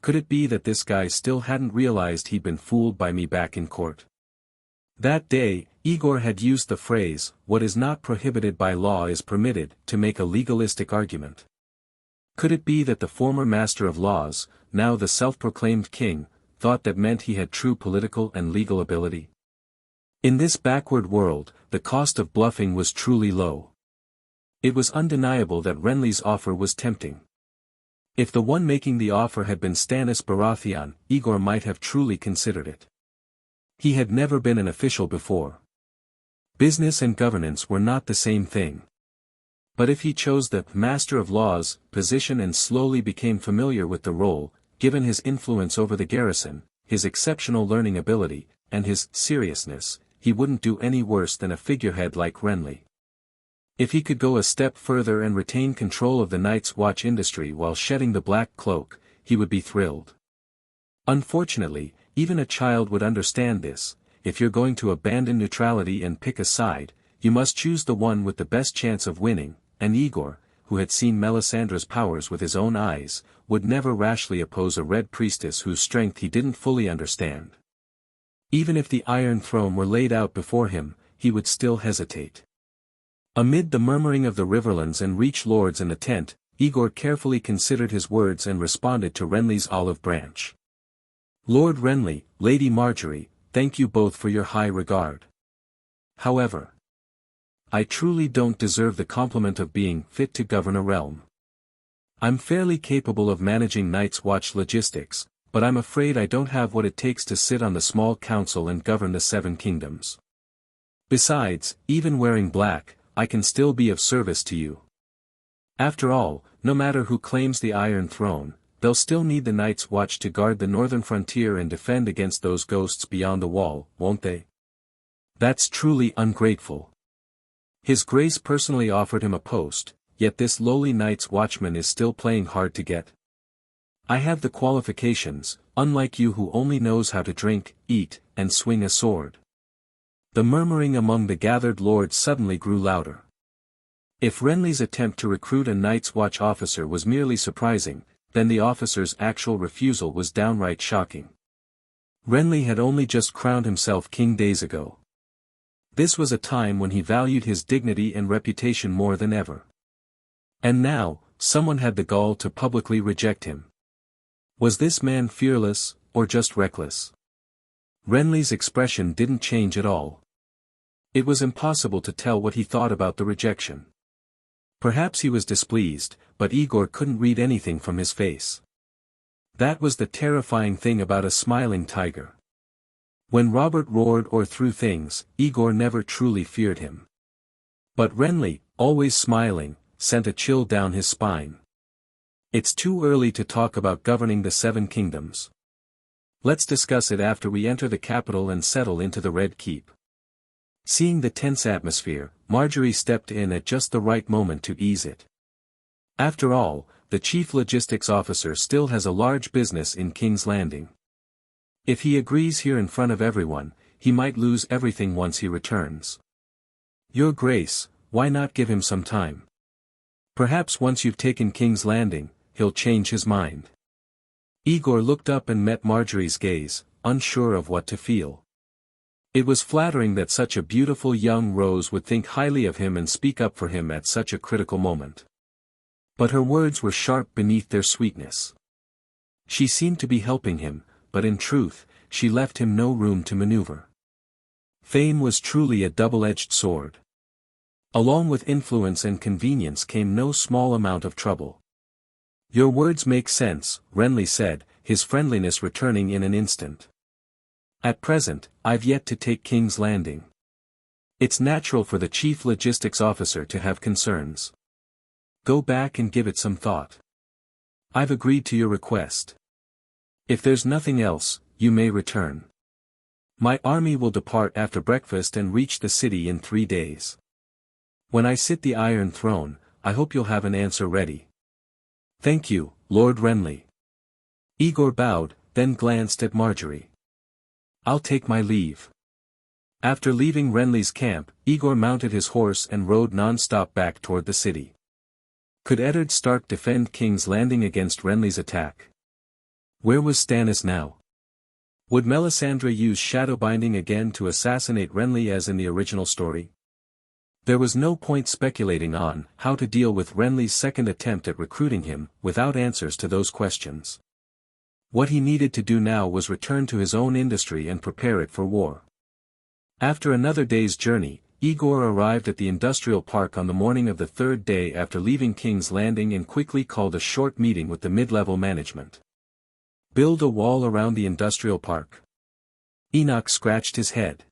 A: Could it be that this guy still hadn't realized he'd been fooled by me back in court? That day, Aegor had used the phrase, "What is not prohibited by law is permitted," to make a legalistic argument. Could it be that the former Master of Laws, now the self-proclaimed king, thought that meant he had true political and legal ability? In this backward world, the cost of bluffing was truly low. It was undeniable that Renly's offer was tempting. If the one making the offer had been Stannis Baratheon, Aegor might have truly considered it. He had never been an official before. Business and governance were not the same thing. But if he chose the Master of Laws position and slowly became familiar with the role, given his influence over the garrison, his exceptional learning ability, and his seriousness, he wouldn't do any worse than a figurehead like Renly. If he could go a step further and retain control of the Night's Watch industry while shedding the black cloak, he would be thrilled. Unfortunately, even a child would understand this. If you're going to abandon neutrality and pick a side, you must choose the one with the best chance of winning, and Aegor, who had seen Melisandre's powers with his own eyes, would never rashly oppose a Red Priestess whose strength he didn't fully understand. Even if the Iron Throne were laid out before him, he would still hesitate. Amid the murmuring of the Riverlands and Reach lords in the tent, Aegor carefully considered his words and responded to Renly's olive branch. "Lord Renly, Lady Marjgerie, thank you both for your high regard. However, I truly don't deserve the compliment of being fit to govern a realm. I'm fairly capable of managing Night's Watch logistics, but I'm afraid I don't have what it takes to sit on the small council and govern the 7 kingdoms. Besides, even wearing black, I can still be of service to you. After all, no matter who claims the Iron Throne, they'll still need the Night's Watch to guard the northern frontier and defend against those ghosts beyond the wall, won't they? That's truly ungrateful. His Grace personally offered him a post, yet this lowly Night's Watchman is still playing hard to get. I have the qualifications, unlike you who only knows how to drink, eat, and swing a sword." The murmuring among the gathered lords suddenly grew louder. If Renly's attempt to recruit a Night's Watch officer was merely surprising, then the officer's actual refusal was downright shocking. Renly had only just crowned himself king days ago. This was a time when he valued his dignity and reputation more than ever. And now, someone had the gall to publicly reject him. Was this man fearless, or just reckless? Renly's expression didn't change at all. It was impossible to tell what he thought about the rejection. Perhaps he was displeased, but Aegor couldn't read anything from his face. That was the terrifying thing about a smiling tiger. When Robert roared or threw things, Aegor never truly feared him. But Renly, always smiling, sent a chill down his spine. It's too early to talk about governing the 7 kingdoms. Let's discuss it after we enter the capital and settle into the Red Keep. Seeing the tense atmosphere, Marjgerie stepped in at just the right moment to ease it. After all, the chief logistics officer still has a large business in King's Landing. If he agrees here in front of everyone, he might lose everything once he returns. Your Grace, why not give him some time? Perhaps once you've taken King's Landing, he'll change his mind. Aegor looked up and met Marjorie's gaze, unsure of what to feel. It was flattering that such a beautiful young rose would think highly of him and speak up for him at such a critical moment. But her words were sharp beneath their sweetness. She seemed to be helping him, but in truth, she left him no room to maneuver. Fame was truly a double-edged sword. Along with influence and convenience came no small amount of trouble. Your words make sense, Renly said, his friendliness returning in an instant. At present, I've yet to take King's Landing. It's natural for the chief logistics officer to have concerns. Go back and give it some thought. I've agreed to your request. If there's nothing else, you may return. My army will depart after breakfast and reach the city in 3 days. When I sit the Iron Throne, I hope you'll have an answer ready. Thank you, Lord Renly. Aegor bowed, then glanced at Marjgerie. I'll take my leave. After leaving Renly's camp, Aegor mounted his horse and rode non-stop back toward the city. Could Eddard Stark defend King's Landing against Renly's attack? Where was Stannis now? Would Melisandre use shadowbinding again to assassinate Renly as in the original story? There was no point speculating on how to deal with Renly's second attempt at recruiting him, without answers to those questions. What he needed to do now was return to his own industry and prepare it for war. After another day's journey, Aegor arrived at the industrial park on the morning of the third day after leaving King's Landing and quickly called a short meeting with the mid-level management. Build a wall around the industrial park. Enoch scratched his head.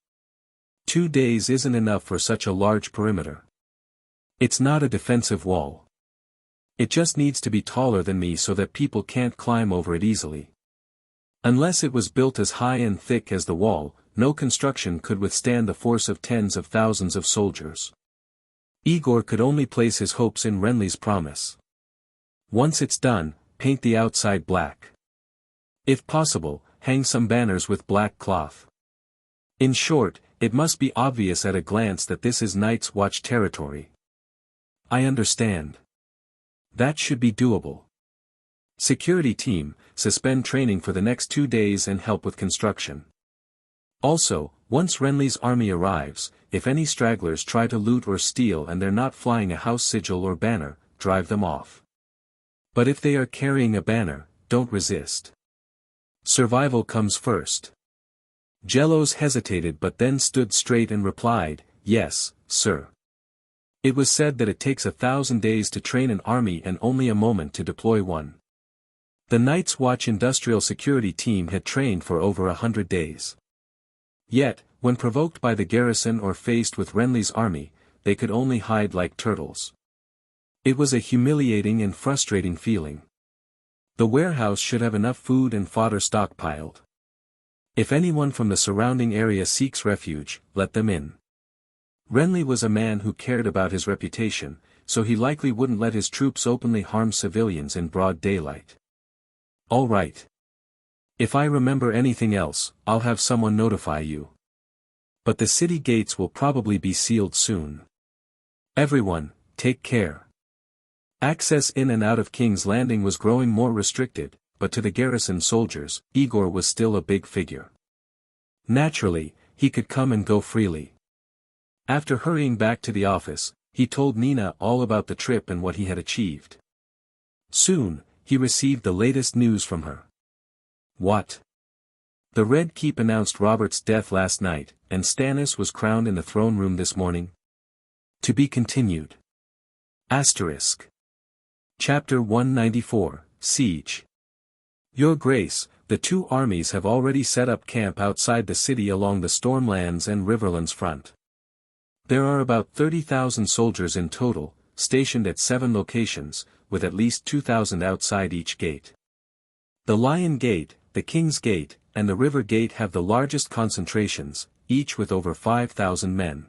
A: 2 days isn't enough for such a large perimeter. It's not a defensive wall. It just needs to be taller than me so that people can't climb over it easily. Unless it was built as high and thick as the wall, no construction could withstand the force of tens of thousands of soldiers. Aegor could only place his hopes in Renly's promise. Once it's done, paint the outside black. If possible, hang some banners with black cloth. In short, it must be obvious at a glance that this is Night's Watch territory. I understand. That should be doable. Security team, suspend training for the next 2 days and help with construction. Also, once Renly's army arrives, if any stragglers try to loot or steal and they're not flying a house sigil or banner, drive them off. But if they are carrying a banner, don't resist. Survival comes first. Jelos hesitated but then stood straight and replied, "Yes, sir." It was said that it takes 1,000 days to train an army and only a moment to deploy one. The Night's Watch industrial security team had trained for over 100 days. Yet, when provoked by the garrison or faced with Renly's army, they could only hide like turtles. It was a humiliating and frustrating feeling. The warehouse should have enough food and fodder stockpiled. If anyone from the surrounding area seeks refuge, let them in. Renly was a man who cared about his reputation, so he likely wouldn't let his troops openly harm civilians in broad daylight. All right. If I remember anything else, I'll have someone notify you. But the city gates will probably be sealed soon. Everyone, take care. Access in and out of King's Landing was growing more restricted, but to the garrison soldiers, Aegor was still a big figure. Naturally, he could come and go freely. After hurrying back to the office, he told Nina all about the trip and what he had achieved. Soon, he received the latest news from her. What? The Red Keep announced Robert's death last night, and Stannis was crowned in the throne room this morning? To be continued. Asterisk. Chapter 194, Siege. Your Grace, the 2 armies have already set up camp outside the city along the Stormlands and Riverlands front. There are about 30,000 soldiers in total, stationed at 7 locations, with at least 2,000 outside each gate. The Lion Gate, the King's Gate, and the River Gate have the largest concentrations, each with over 5,000 men.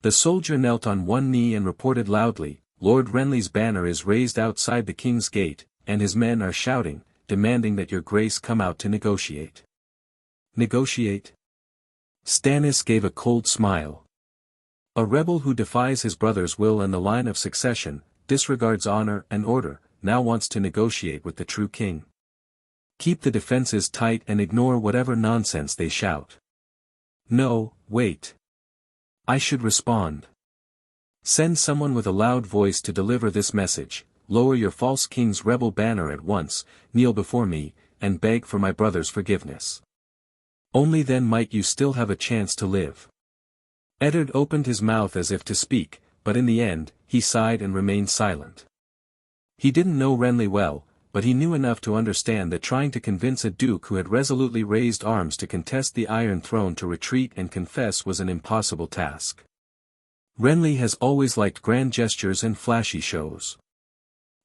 A: The soldier knelt on one knee and reported loudly, Lord Renly's banner is raised outside the king's gate, and his men are shouting, demanding that your grace come out to negotiate. Negotiate? Stannis gave a cold smile. A rebel who defies his brother's will and the line of succession, disregards honor and order, now wants to negotiate with the true king. Keep the defenses tight and ignore whatever nonsense they shout. No, wait. I should respond. Send someone with a loud voice to deliver this message: lower your false king's rebel banner at once, kneel before me, and beg for my brother's forgiveness. Only then might you still have a chance to live. Eddard opened his mouth as if to speak, but in the end, he sighed and remained silent. He didn't know Renly well, but he knew enough to understand that trying to convince a duke who had resolutely raised arms to contest the Iron Throne to retreat and confess was an impossible task. Renly has always liked grand gestures and flashy shows.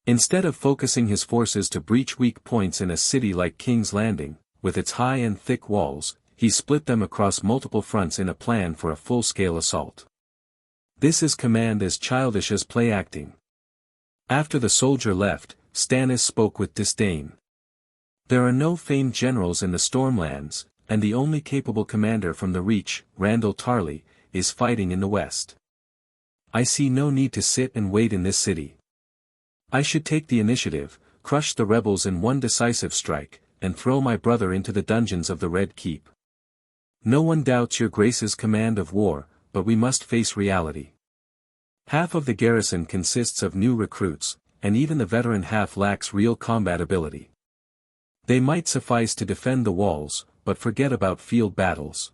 A: Instead of focusing his forces to breach weak points in a city like King's Landing, with its high and thick walls, he split them across multiple fronts in a plan for a full-scale assault. This is command as childish as play acting. After the soldier left, Stannis spoke with disdain. There are no famed generals in the Stormlands, and the only capable commander from the Reach, Randyll Tarly, is fighting in the west. I see no need to sit and wait in this city. I should take the initiative, crush the rebels in one decisive strike, and throw my brother into the dungeons of the Red Keep. No one doubts your grace's command of war, but we must face reality. Half of the garrison consists of new recruits, and even the veteran half lacks real combat ability. They might suffice to defend the walls, but forget about field battles.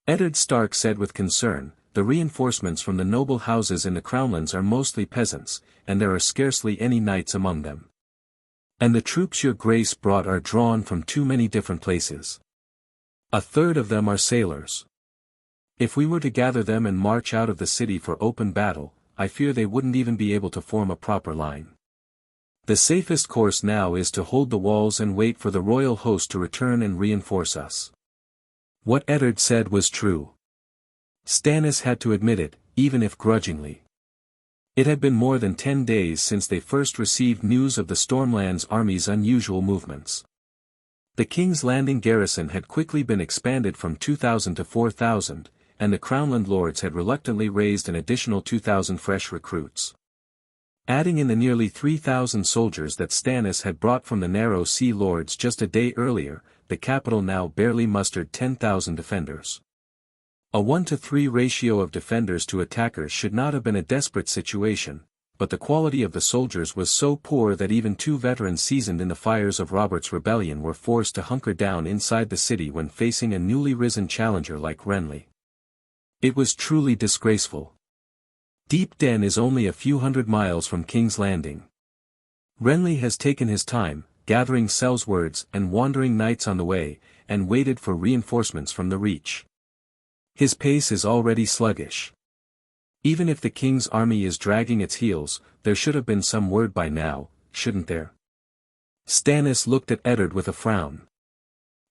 A: Eddard Stark said with concern, the reinforcements from the noble houses in the Crownlands are mostly peasants, and there are scarcely any knights among them. And the troops your grace brought are drawn from too many different places. A third of them are sailors. If we were to gather them and march out of the city for open battle, I fear they wouldn't even be able to form a proper line. The safest course now is to hold the walls and wait for the royal host to return and reinforce us. What Eddard said was true. Stannis had to admit it, even if grudgingly. It had been more than 10 days since they first received news of the Stormlands army's unusual movements. The King's Landing garrison had quickly been expanded from 2,000 to 4,000, and the Crownland lords had reluctantly raised an additional 2,000 fresh recruits. Adding in the nearly 3,000 soldiers that Stannis had brought from the Narrow Sea lords just a day earlier, the capital now barely mustered 10,000 defenders. A 1-to-3 ratio of defenders to attackers should not have been a desperate situation, but the quality of the soldiers was so poor that even 2 veterans seasoned in the fires of Robert's rebellion were forced to hunker down inside the city when facing a newly risen challenger like Renly. It was truly disgraceful. Deep Den is only a few hundred miles from King's Landing. Renly has taken his time, gathering sellswords and wandering knights on the way, and waited for reinforcements from the Reach. His pace is already sluggish. Even if the king's army is dragging its heels, there should have been some word by now, shouldn't there? Stannis looked at Eddard with a frown.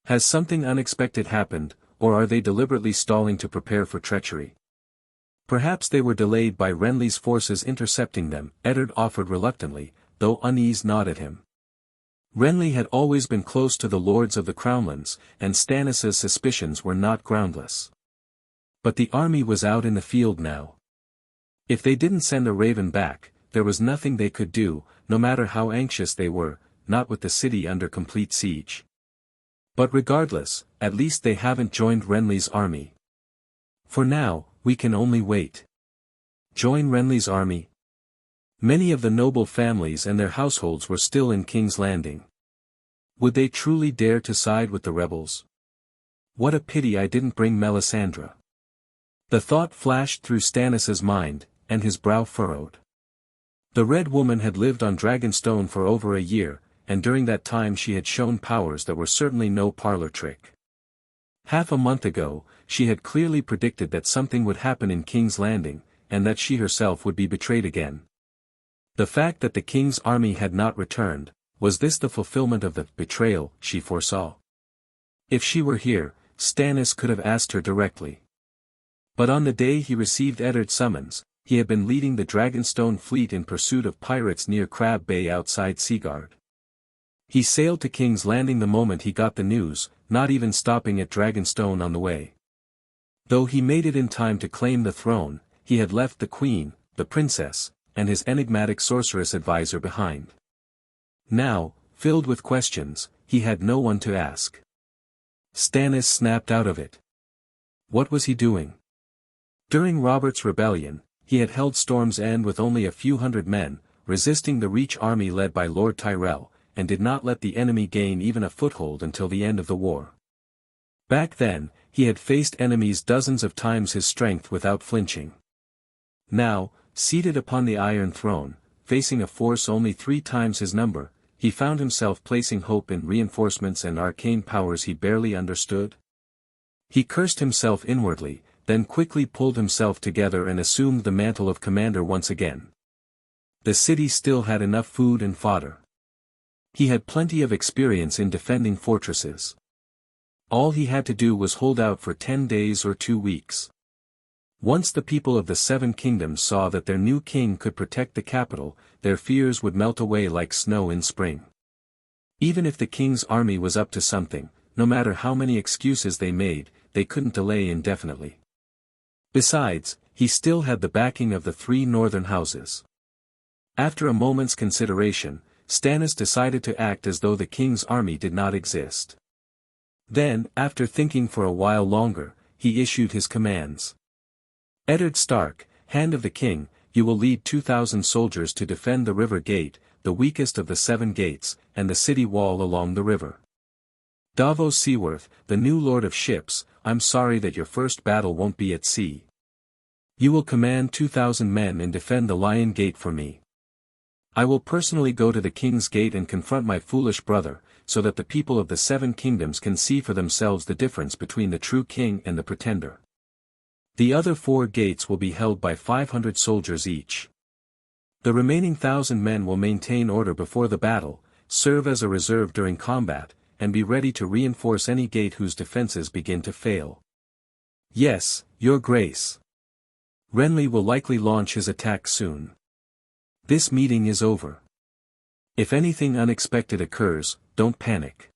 A: Has something unexpected happened, or are they deliberately stalling to prepare for treachery? Perhaps they were delayed by Renly's forces intercepting them, Eddard offered reluctantly, though unease gnawed at him. Renly had always been close to the lords of the Crownlands, and Stannis's suspicions were not groundless. But the army was out in the field now. If they didn't send a raven back, there was nothing they could do, no matter how anxious they were, not with the city under complete siege. But regardless, at least they haven't joined Renly's army. For now, we can only wait. Join Renly's army? Many of the noble families and their households were still in King's Landing. Would they truly dare to side with the rebels? What a pity I didn't bring Melisandre. The thought flashed through Stannis's mind, and his brow furrowed. The Red Woman had lived on Dragonstone for over a year, and during that time she had shown powers that were certainly no parlor trick. Half a month ago, she had clearly predicted that something would happen in King's Landing, and that she herself would be betrayed again. The fact that the king's army had not returned, was this the fulfillment of the betrayal she foresaw? If she were here, Stannis could have asked her directly. But on the day he received Eddard's summons, he had been leading the Dragonstone fleet in pursuit of pirates near Crab Bay outside Seaguard. He sailed to King's Landing the moment he got the news, not even stopping at Dragonstone on the way. Though he made it in time to claim the throne, he had left the queen, the princess, and his enigmatic sorceress advisor behind. Now, filled with questions, he had no one to ask. Stannis snapped out of it. What was he doing? During Robert's rebellion, he had held Storm's End with only a few hundred men, resisting the Reach army led by Lord Tyrell, and did not let the enemy gain even a foothold until the end of the war. Back then, he had faced enemies dozens of times his strength without flinching. Now, seated upon the Iron Throne, facing a force only 3 times his number, he found himself placing hope in reinforcements and arcane powers he barely understood. He cursed himself inwardly, then quickly pulled himself together and assumed the mantle of commander once again. The city still had enough food and fodder. He had plenty of experience in defending fortresses. All he had to do was hold out for 10 days or 2 weeks. Once the people of the 7 kingdoms saw that their new king could protect the capital, their fears would melt away like snow in spring. Even if the king's army was up to something, no matter how many excuses they made, they couldn't delay indefinitely. Besides, he still had the backing of the 3 northern houses. After a moment's consideration, Stannis decided to act as though the king's army did not exist. Then, after thinking for a while longer, he issued his commands. Eddard Stark, Hand of the King, you will lead 2,000 soldiers to defend the river gate, the weakest of the 7 gates, and the city wall along the river. Davos Seaworth, the new Lord of Ships, I'm sorry that your first battle won't be at sea. You will command 2,000 men and defend the Lion Gate for me. I will personally go to the King's Gate and confront my foolish brother, so that the people of the 7 kingdoms can see for themselves the difference between the true king and the pretender. The other 4 gates will be held by 500 soldiers each. The remaining 1,000 men will maintain order before the battle, serve as a reserve during combat, and be ready to reinforce any gate whose defenses begin to fail. Yes, Your Grace. Renly will likely launch his attack soon. This meeting is over. If anything unexpected occurs, don't panic.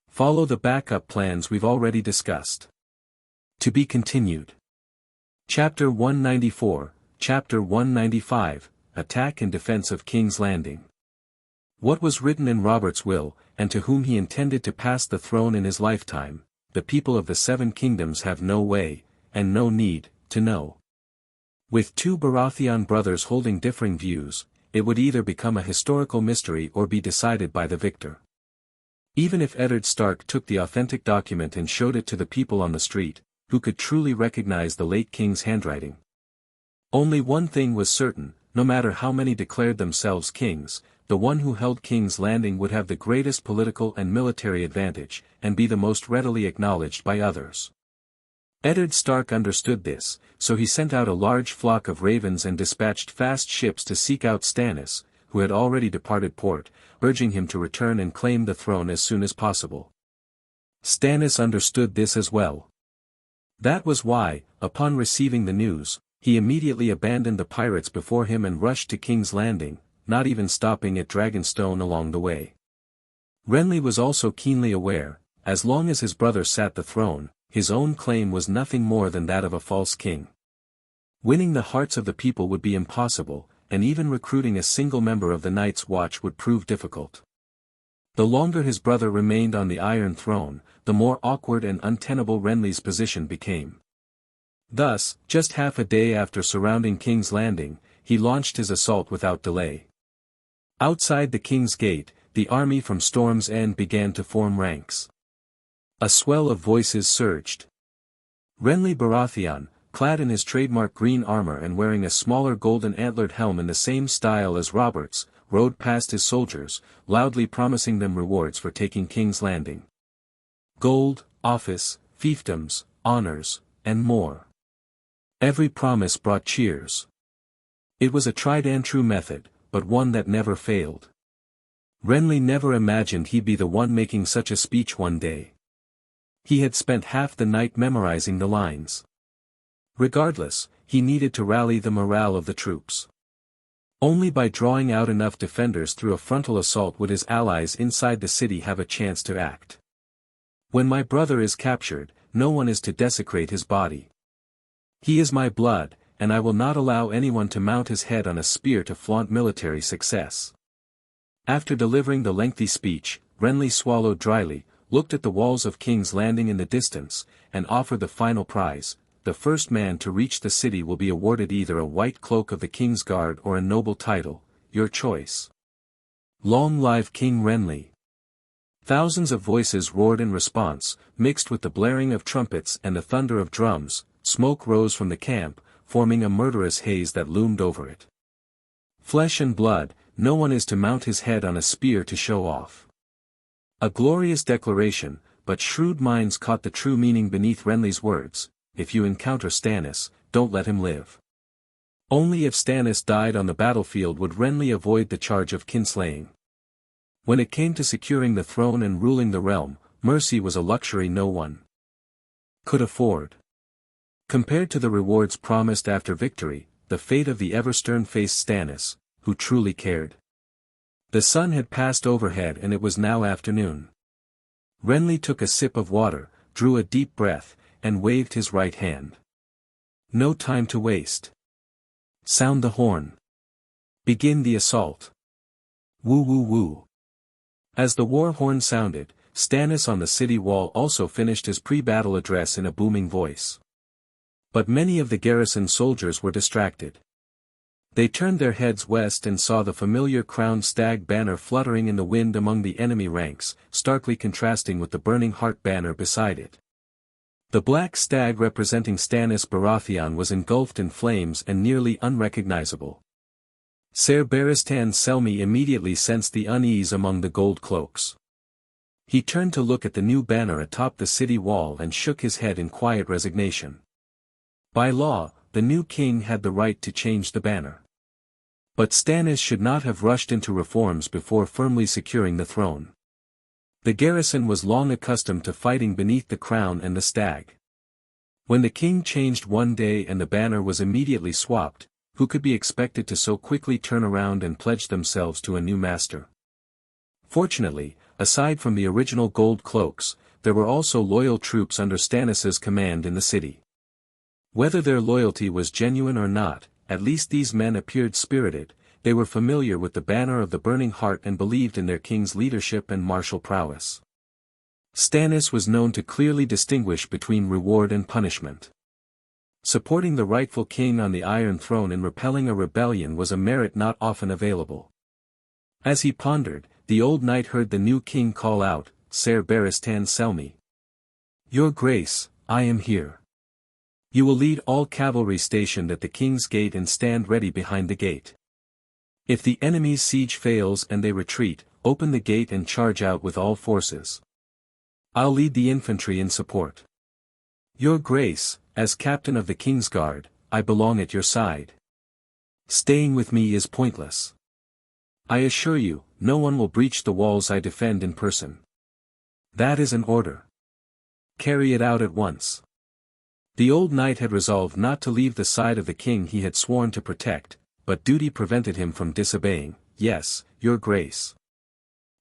A: Follow the backup plans we've already discussed. To be continued. Chapter 194, Chapter 195, Attack and Defense of King's Landing. What was written in Robert's will, and to whom he intended to pass the throne in his lifetime, the people of the 7 kingdoms have no way, and no need, to know. With 2 Baratheon brothers holding differing views, it would either become a historical mystery or be decided by the victor. Even if Eddard Stark took the authentic document and showed it to the people on the street, who could truly recognize the late king's handwriting? Only one thing was certain, no matter how many declared themselves kings, the one who held King's Landing would have the greatest political and military advantage, and be the most readily acknowledged by others. Eddard Stark understood this, so he sent out a large flock of ravens and dispatched fast ships to seek out Stannis, who had already departed port, urging him to return and claim the throne as soon as possible. Stannis understood this as well. That was why, upon receiving the news, he immediately abandoned the pirates before him and rushed to King's Landing, not even stopping at Dragonstone along the way. Renly was also keenly aware, as long as his brother sat the throne, his own claim was nothing more than that of a false king. Winning the hearts of the people would be impossible, and even recruiting a single member of the Night's Watch would prove difficult. The longer his brother remained on the Iron Throne, the more awkward and untenable Renly's position became. Thus, just half a day after surrounding King's Landing, he launched his assault without delay. Outside the King's Gate, the army from Storm's End began to form ranks. A swell of voices surged. Renly Baratheon, clad in his trademark green armor and wearing a smaller golden antlered helm in the same style as Robert's, rode past his soldiers, loudly promising them rewards for taking King's Landing. Gold, office, fiefdoms, honors, and more. Every promise brought cheers. It was a tried-and-true method, but one that never failed. Renly never imagined he'd be the one making such a speech one day. He had spent half the night memorizing the lines. Regardless, he needed to rally the morale of the troops. Only by drawing out enough defenders through a frontal assault would his allies inside the city have a chance to act. When my brother is captured, no one is to desecrate his body. He is my blood, and I will not allow anyone to mount his head on a spear to flaunt military success. After delivering the lengthy speech, Renly swallowed dryly, looked at the walls of King's Landing in the distance, and offered the final prize. The first man to reach the city will be awarded either a white cloak of the King's Guard or a noble title, your choice. Long live King Renly! Thousands of voices roared in response, mixed with the blaring of trumpets and the thunder of drums. Smoke rose from the camp, forming a murderous haze that loomed over it. Flesh and blood, no one is to mount his head on a spear to show off. A glorious declaration, but shrewd minds caught the true meaning beneath Renly's words. If you encounter Stannis, don't let him live. Only if Stannis died on the battlefield would Renly avoid the charge of kinslaying. When it came to securing the throne and ruling the realm, mercy was a luxury no one could afford. Compared to the rewards promised after victory, the fate of the ever stern-faced Stannis, who truly cared. The sun had passed overhead and it was now afternoon. Renly took a sip of water, drew a deep breath, and waved his right hand. No time to waste. Sound the horn. Begin the assault. Woo woo woo. As the war horn sounded, Stannis on the city wall also finished his pre-battle address in a booming voice. But many of the garrison soldiers were distracted. They turned their heads west and saw the familiar crowned stag banner fluttering in the wind among the enemy ranks, starkly contrasting with the burning heart banner beside it. The black stag representing Stannis Baratheon was engulfed in flames and nearly unrecognizable. Ser Barristan Selmy immediately sensed the unease among the gold cloaks. He turned to look at the new banner atop the city wall and shook his head in quiet resignation. By law, the new king had the right to change the banner. But Stannis should not have rushed into reforms before firmly securing the throne. The garrison was long accustomed to fighting beneath the crown and the stag. When the king changed one day and the banner was immediately swapped, who could be expected to so quickly turn around and pledge themselves to a new master? Fortunately, aside from the original gold cloaks, there were also loyal troops under Stannis's command in the city. Whether their loyalty was genuine or not, at least these men appeared spirited. They were familiar with the banner of the burning heart and believed in their king's leadership and martial prowess. Stannis was known to clearly distinguish between reward and punishment. Supporting the rightful king on the Iron Throne and repelling a rebellion was a merit not often available. As he pondered, the old knight heard the new king call out, Ser Barristan Selmy. Your Grace, I am here. You will lead all cavalry stationed at the king's gate and stand ready behind the gate. If the enemy's siege fails and they retreat, open the gate and charge out with all forces. I'll lead the infantry in support. Your Grace, as captain of the King's Guard, I belong at your side. Staying with me is pointless. I assure you, no one will breach the walls I defend in person. That is an order. Carry it out at once. The old knight had resolved not to leave the side of the king he had sworn to protect, but duty prevented him from disobeying. Yes, Your Grace.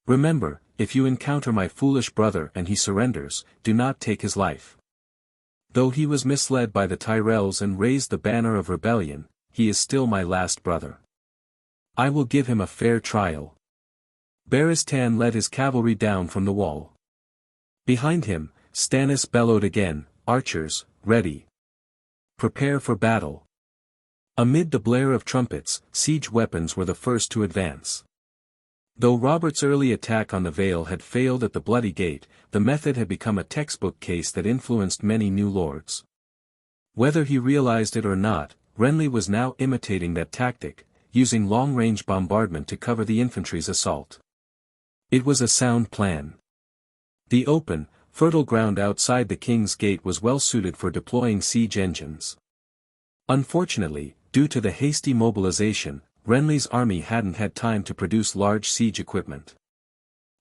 A: Remember, if you encounter my foolish brother and he surrenders, do not take his life. Though he was misled by the Tyrells and raised the banner of rebellion, he is still my last brother. I will give him a fair trial. Barristan led his cavalry down from the wall. Behind him, Stannis bellowed again, archers, ready. Prepare for battle. Amid the blare of trumpets, siege weapons were the first to advance. Though Robert's early attack on the Vale had failed at the Bloody Gate, the method had become a textbook case that influenced many new lords. Whether he realized it or not, Renly was now imitating that tactic, using long-range bombardment to cover the infantry's assault. It was a sound plan. The open, fertile ground outside the King's Gate was well suited for deploying siege engines. Unfortunately, due to the hasty mobilization, Renly's army hadn't had time to produce large siege equipment.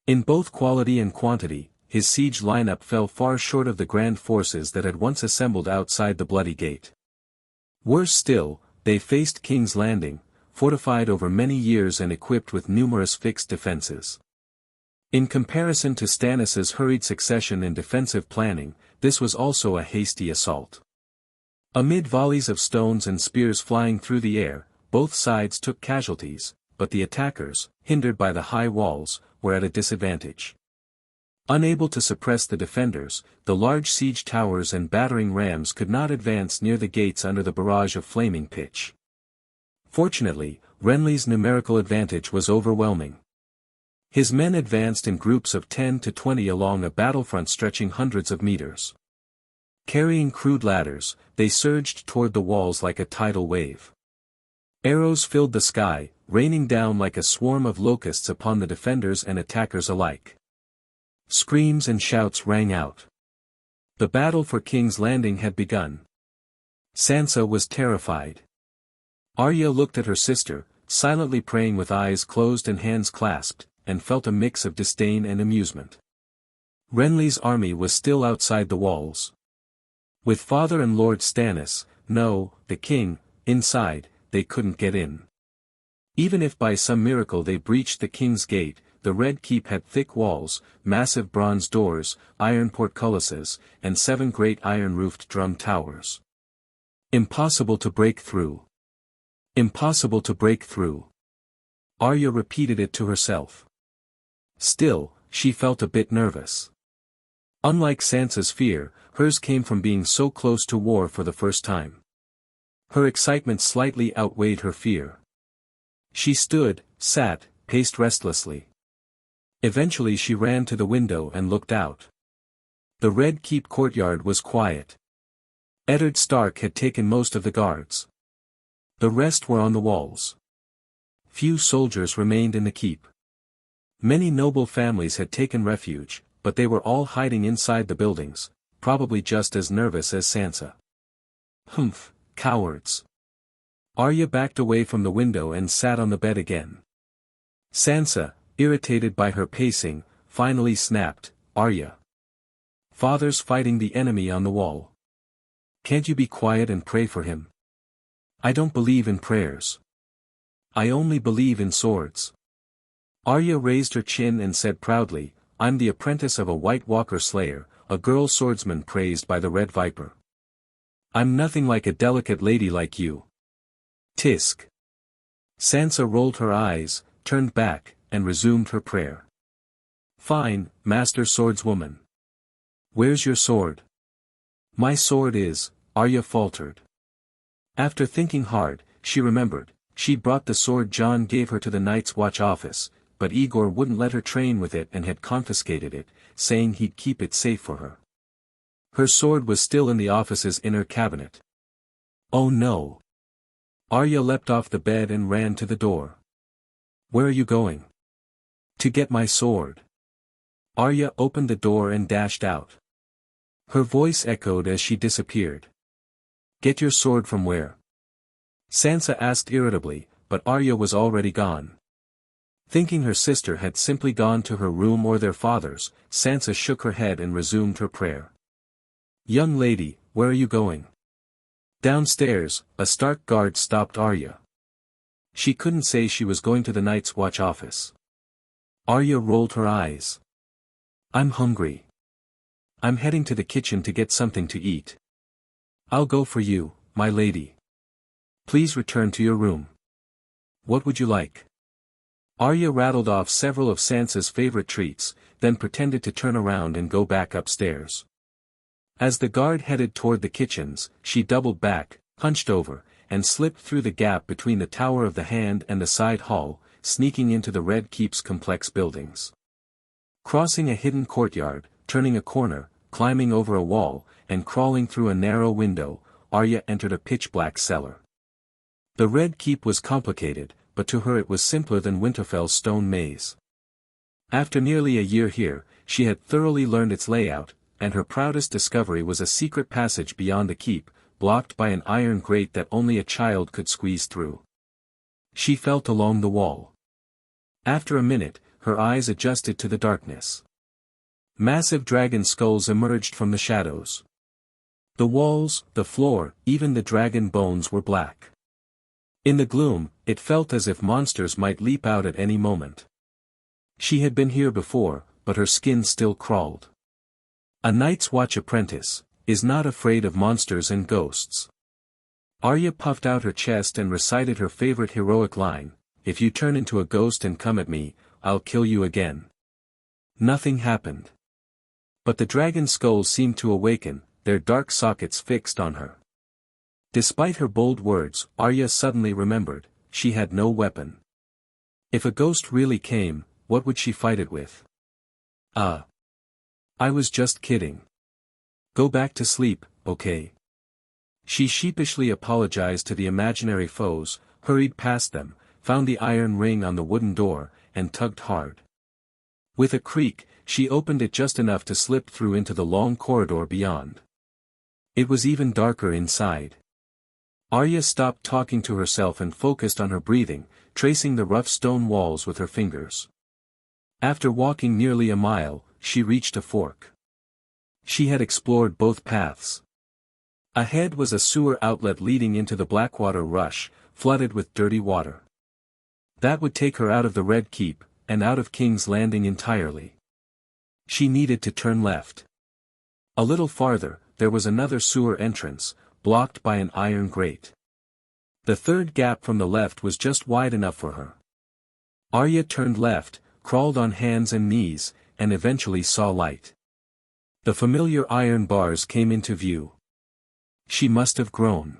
A: In both quality and quantity, his siege lineup fell far short of the grand forces that had once assembled outside the Bloody Gate. Worse still, they faced King's Landing, fortified over many years and equipped with numerous fixed defenses. In comparison to Stannis' hurried succession and defensive planning, this was also a hasty assault. Amid volleys of stones and spears flying through the air, both sides took casualties, but the attackers, hindered by the high walls, were at a disadvantage. Unable to suppress the defenders, the large siege towers and battering rams could not advance near the gates under the barrage of flaming pitch. Fortunately, Renly's numerical advantage was overwhelming. His men advanced in groups of 10 to 20 along a battlefront stretching hundreds of meters. Carrying crude ladders, they surged toward the walls like a tidal wave. Arrows filled the sky, raining down like a swarm of locusts upon the defenders and attackers alike. Screams and shouts rang out. The battle for King's Landing had begun. Sansa was terrified. Arya looked at her sister, silently praying with eyes closed and hands clasped, and felt a mix of disdain and amusement. Renly's army was still outside the walls. With Father and Lord Stannis, no, the king, inside, they couldn't get in. Even if by some miracle they breached the king's gate, the Red Keep had thick walls, massive bronze doors, iron portcullises, and 7 great iron-roofed drum towers. Impossible to break through. Impossible to break through. Arya repeated it to herself. Still, she felt a bit nervous. Unlike Sansa's fear, hers came from being so close to war for the first time. Her excitement slightly outweighed her fear. She stood, sat, paced restlessly. Eventually she ran to the window and looked out. The Red Keep courtyard was quiet. Eddard Stark had taken most of the guards. The rest were on the walls. Few soldiers remained in the keep. Many noble families had taken refuge, but they were all hiding inside the buildings, probably just as nervous as Sansa. Humph, cowards. Arya backed away from the window and sat on the bed again. Sansa, irritated by her pacing, finally snapped, "Arya. Father's fighting the enemy on the wall. Can't you be quiet and pray for him?" "I don't believe in prayers. I only believe in swords." Arya raised her chin and said proudly, "I'm the apprentice of a White Walker slayer, a girl swordsman praised by the Red Viper. I'm nothing like a delicate lady like you." Tisk. Sansa rolled her eyes, turned back, and resumed her prayer. "Fine, Master Swordswoman. Where's your sword?" "My sword is," Arya faltered. After thinking hard, she remembered, she'd brought the sword Jon gave her to the Night's Watch office, but Aegor wouldn't let her train with it and had confiscated it, saying he'd keep it safe for her. Her sword was still in the office's inner cabinet. Oh no! Arya leapt off the bed and ran to the door. "Where are you going?" "To get my sword." Arya opened the door and dashed out. Her voice echoed as she disappeared. "Get your sword from where?" Sansa asked irritably, but Arya was already gone. Thinking her sister had simply gone to her room or their father's, Sansa shook her head and resumed her prayer. "Young lady, where are you going?" Downstairs, a Stark guard stopped Arya. She couldn't say she was going to the Night's Watch office. Arya rolled her eyes. "I'm hungry. I'm heading to the kitchen to get something to eat." "I'll go for you, my lady. Please return to your room." "What would you like?" Arya rattled off several of Sansa's favorite treats, then pretended to turn around and go back upstairs. As the guard headed toward the kitchens, she doubled back, hunched over, and slipped through the gap between the Tower of the Hand and the side hall, sneaking into the Red Keep's complex buildings. Crossing a hidden courtyard, turning a corner, climbing over a wall, and crawling through a narrow window, Arya entered a pitch-black cellar. The Red Keep was complicated, but to her it was simpler than Winterfell's stone maze. After nearly a year here, she had thoroughly learned its layout, and her proudest discovery was a secret passage beyond the keep, blocked by an iron grate that only a child could squeeze through. She felt along the wall. After a minute, her eyes adjusted to the darkness. Massive dragon skulls emerged from the shadows. The walls, the floor, even the dragon bones were black. In the gloom, it felt as if monsters might leap out at any moment. She had been here before, but her skin still crawled. A Night's Watch apprentice is not afraid of monsters and ghosts. Arya puffed out her chest and recited her favorite heroic line, "If you turn into a ghost and come at me, I'll kill you again." Nothing happened. But the dragon skulls seemed to awaken, their dark sockets fixed on her. Despite her bold words, Arya suddenly remembered, she had no weapon. If a ghost really came, what would she fight it with? I was just kidding. Go back to sleep, okay? She sheepishly apologized to the imaginary foes, hurried past them, found the iron ring on the wooden door, and tugged hard. With a creak, she opened it just enough to slip through into the long corridor beyond. It was even darker inside. Arya stopped talking to herself and focused on her breathing, tracing the rough stone walls with her fingers. After walking nearly a mile, she reached a fork. She had explored both paths. Ahead was a sewer outlet leading into the Blackwater Rush, flooded with dirty water. That would take her out of the Red Keep, and out of King's Landing entirely. She needed to turn left. A little farther, there was another sewer entrance, blocked by an iron grate. The third gap from the left was just wide enough for her. Arya turned left, crawled on hands and knees, and eventually saw light. The familiar iron bars came into view. She must have grown.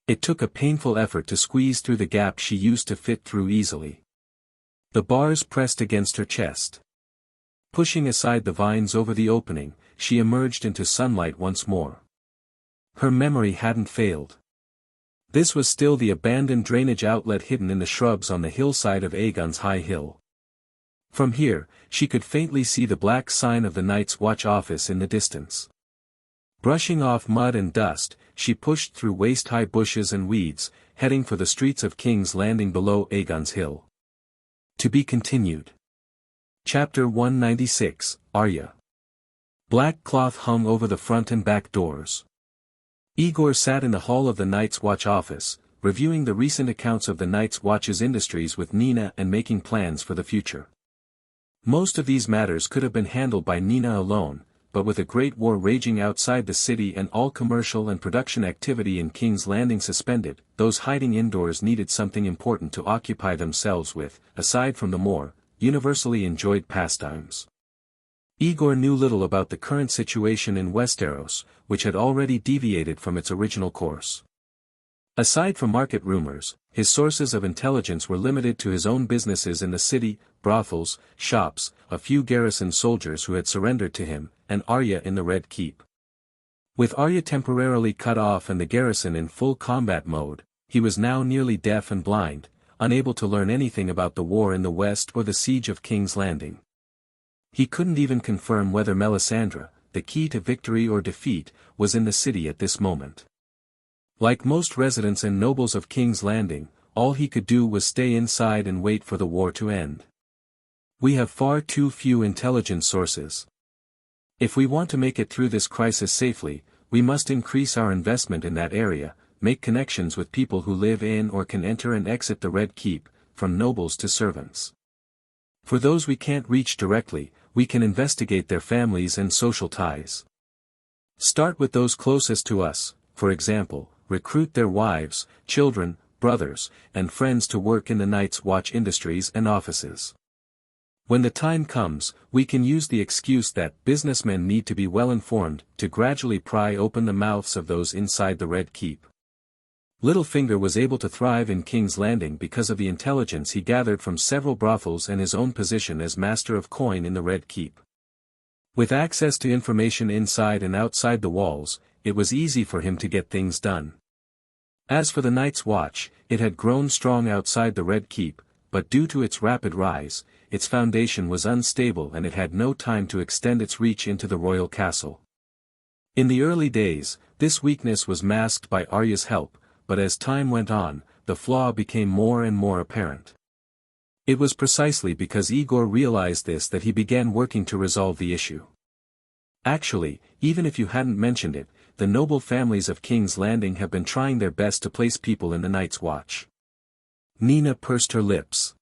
A: It took a painful effort to squeeze through the gap she used to fit through easily. The bars pressed against her chest. Pushing aside the vines over the opening, she emerged into sunlight once more. Her memory hadn't failed. This was still the abandoned drainage outlet hidden in the shrubs on the hillside of Aegon's High Hill. From here, she could faintly see the black sign of the Night's Watch office in the distance. Brushing off mud and dust, she pushed through waist-high bushes and weeds, heading for the streets of King's Landing below Aegon's Hill. To be continued. Chapter 196, Arya. Black cloth hung over the front and back doors. Aegor sat in the hall of the Night's Watch office, reviewing the recent accounts of the Night's Watch's industries with Nina and making plans for the future. Most of these matters could have been handled by Nina alone, but with a great war raging outside the city and all commercial and production activity in King's Landing suspended, those hiding indoors needed something important to occupy themselves with, aside from the more universally enjoyed pastimes. Aegor knew little about the current situation in Westeros, which had already deviated from its original course. Aside from market rumors, his sources of intelligence were limited to his own businesses in the city, brothels, shops, a few garrison soldiers who had surrendered to him, and Arya in the Red Keep. With Arya temporarily cut off and the garrison in full combat mode, he was now nearly deaf and blind, unable to learn anything about the war in the west or the siege of King's Landing. He couldn't even confirm whether Melisandre, the key to victory or defeat, was in the city at this moment. Like most residents and nobles of King's Landing, all he could do was stay inside and wait for the war to end. We have far too few intelligence sources. If we want to make it through this crisis safely, we must increase our investment in that area, make connections with people who live in or can enter and exit the Red Keep, from nobles to servants. For those we can't reach directly, we can investigate their families and social ties. Start with those closest to us, for example, recruit their wives, children, brothers, and friends to work in the Night's Watch industries and offices. When the time comes, we can use the excuse that businessmen need to be well informed to gradually pry open the mouths of those inside the Red Keep. Littlefinger was able to thrive in King's Landing because of the intelligence he gathered from several brothels and his own position as Master of Coin in the Red Keep. With access to information inside and outside the walls, it was easy for him to get things done. As for the Night's Watch, it had grown strong outside the Red Keep, but due to its rapid rise, its foundation was unstable and it had no time to extend its reach into the royal castle. In the early days, this weakness was masked by Arya's help, but as time went on, the flaw became more and more apparent. It was precisely because Aegor realized this that he began working to resolve the issue. Actually, even if you hadn't mentioned it, the noble families of King's Landing have been trying their best to place people in the Night's Watch. Nina pursed her lips.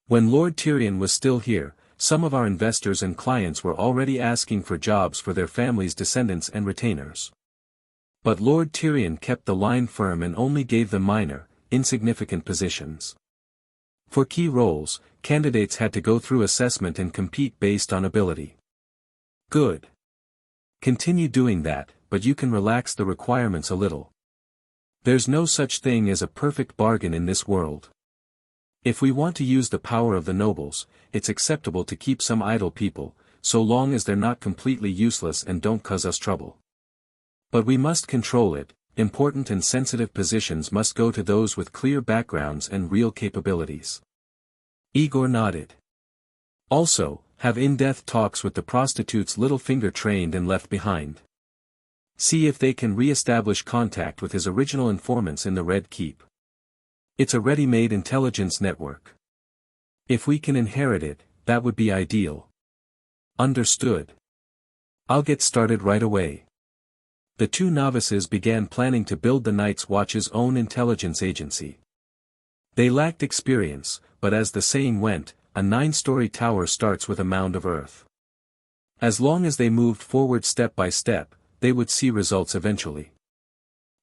A: When Lord Tyrion was still here, some of our investors and clients were already asking for jobs for their families' descendants and retainers. But Lord Tyrion kept the line firm and only gave them minor, insignificant positions. For key roles, candidates had to go through assessment and compete based on ability. Good. Continue doing that, but you can relax the requirements a little. There's no such thing as a perfect bargain in this world. If we want to use the power of the nobles, it's acceptable to keep some idle people, so long as they're not completely useless and don't cause us trouble. But we must control it. Important and sensitive positions must go to those with clear backgrounds and real capabilities. Aegor nodded. Also, have in-depth talks with the prostitutes Littlefinger trained and left behind. See if they can re-establish contact with his original informants in the Red Keep. It's a ready-made intelligence network. If we can inherit it, that would be ideal. Understood. I'll get started right away. The two novices began planning to build the Night's Watch's own intelligence agency. They lacked experience, but as the saying went, a 9-story tower starts with a mound of earth. As long as they moved forward step by step, they would see results eventually.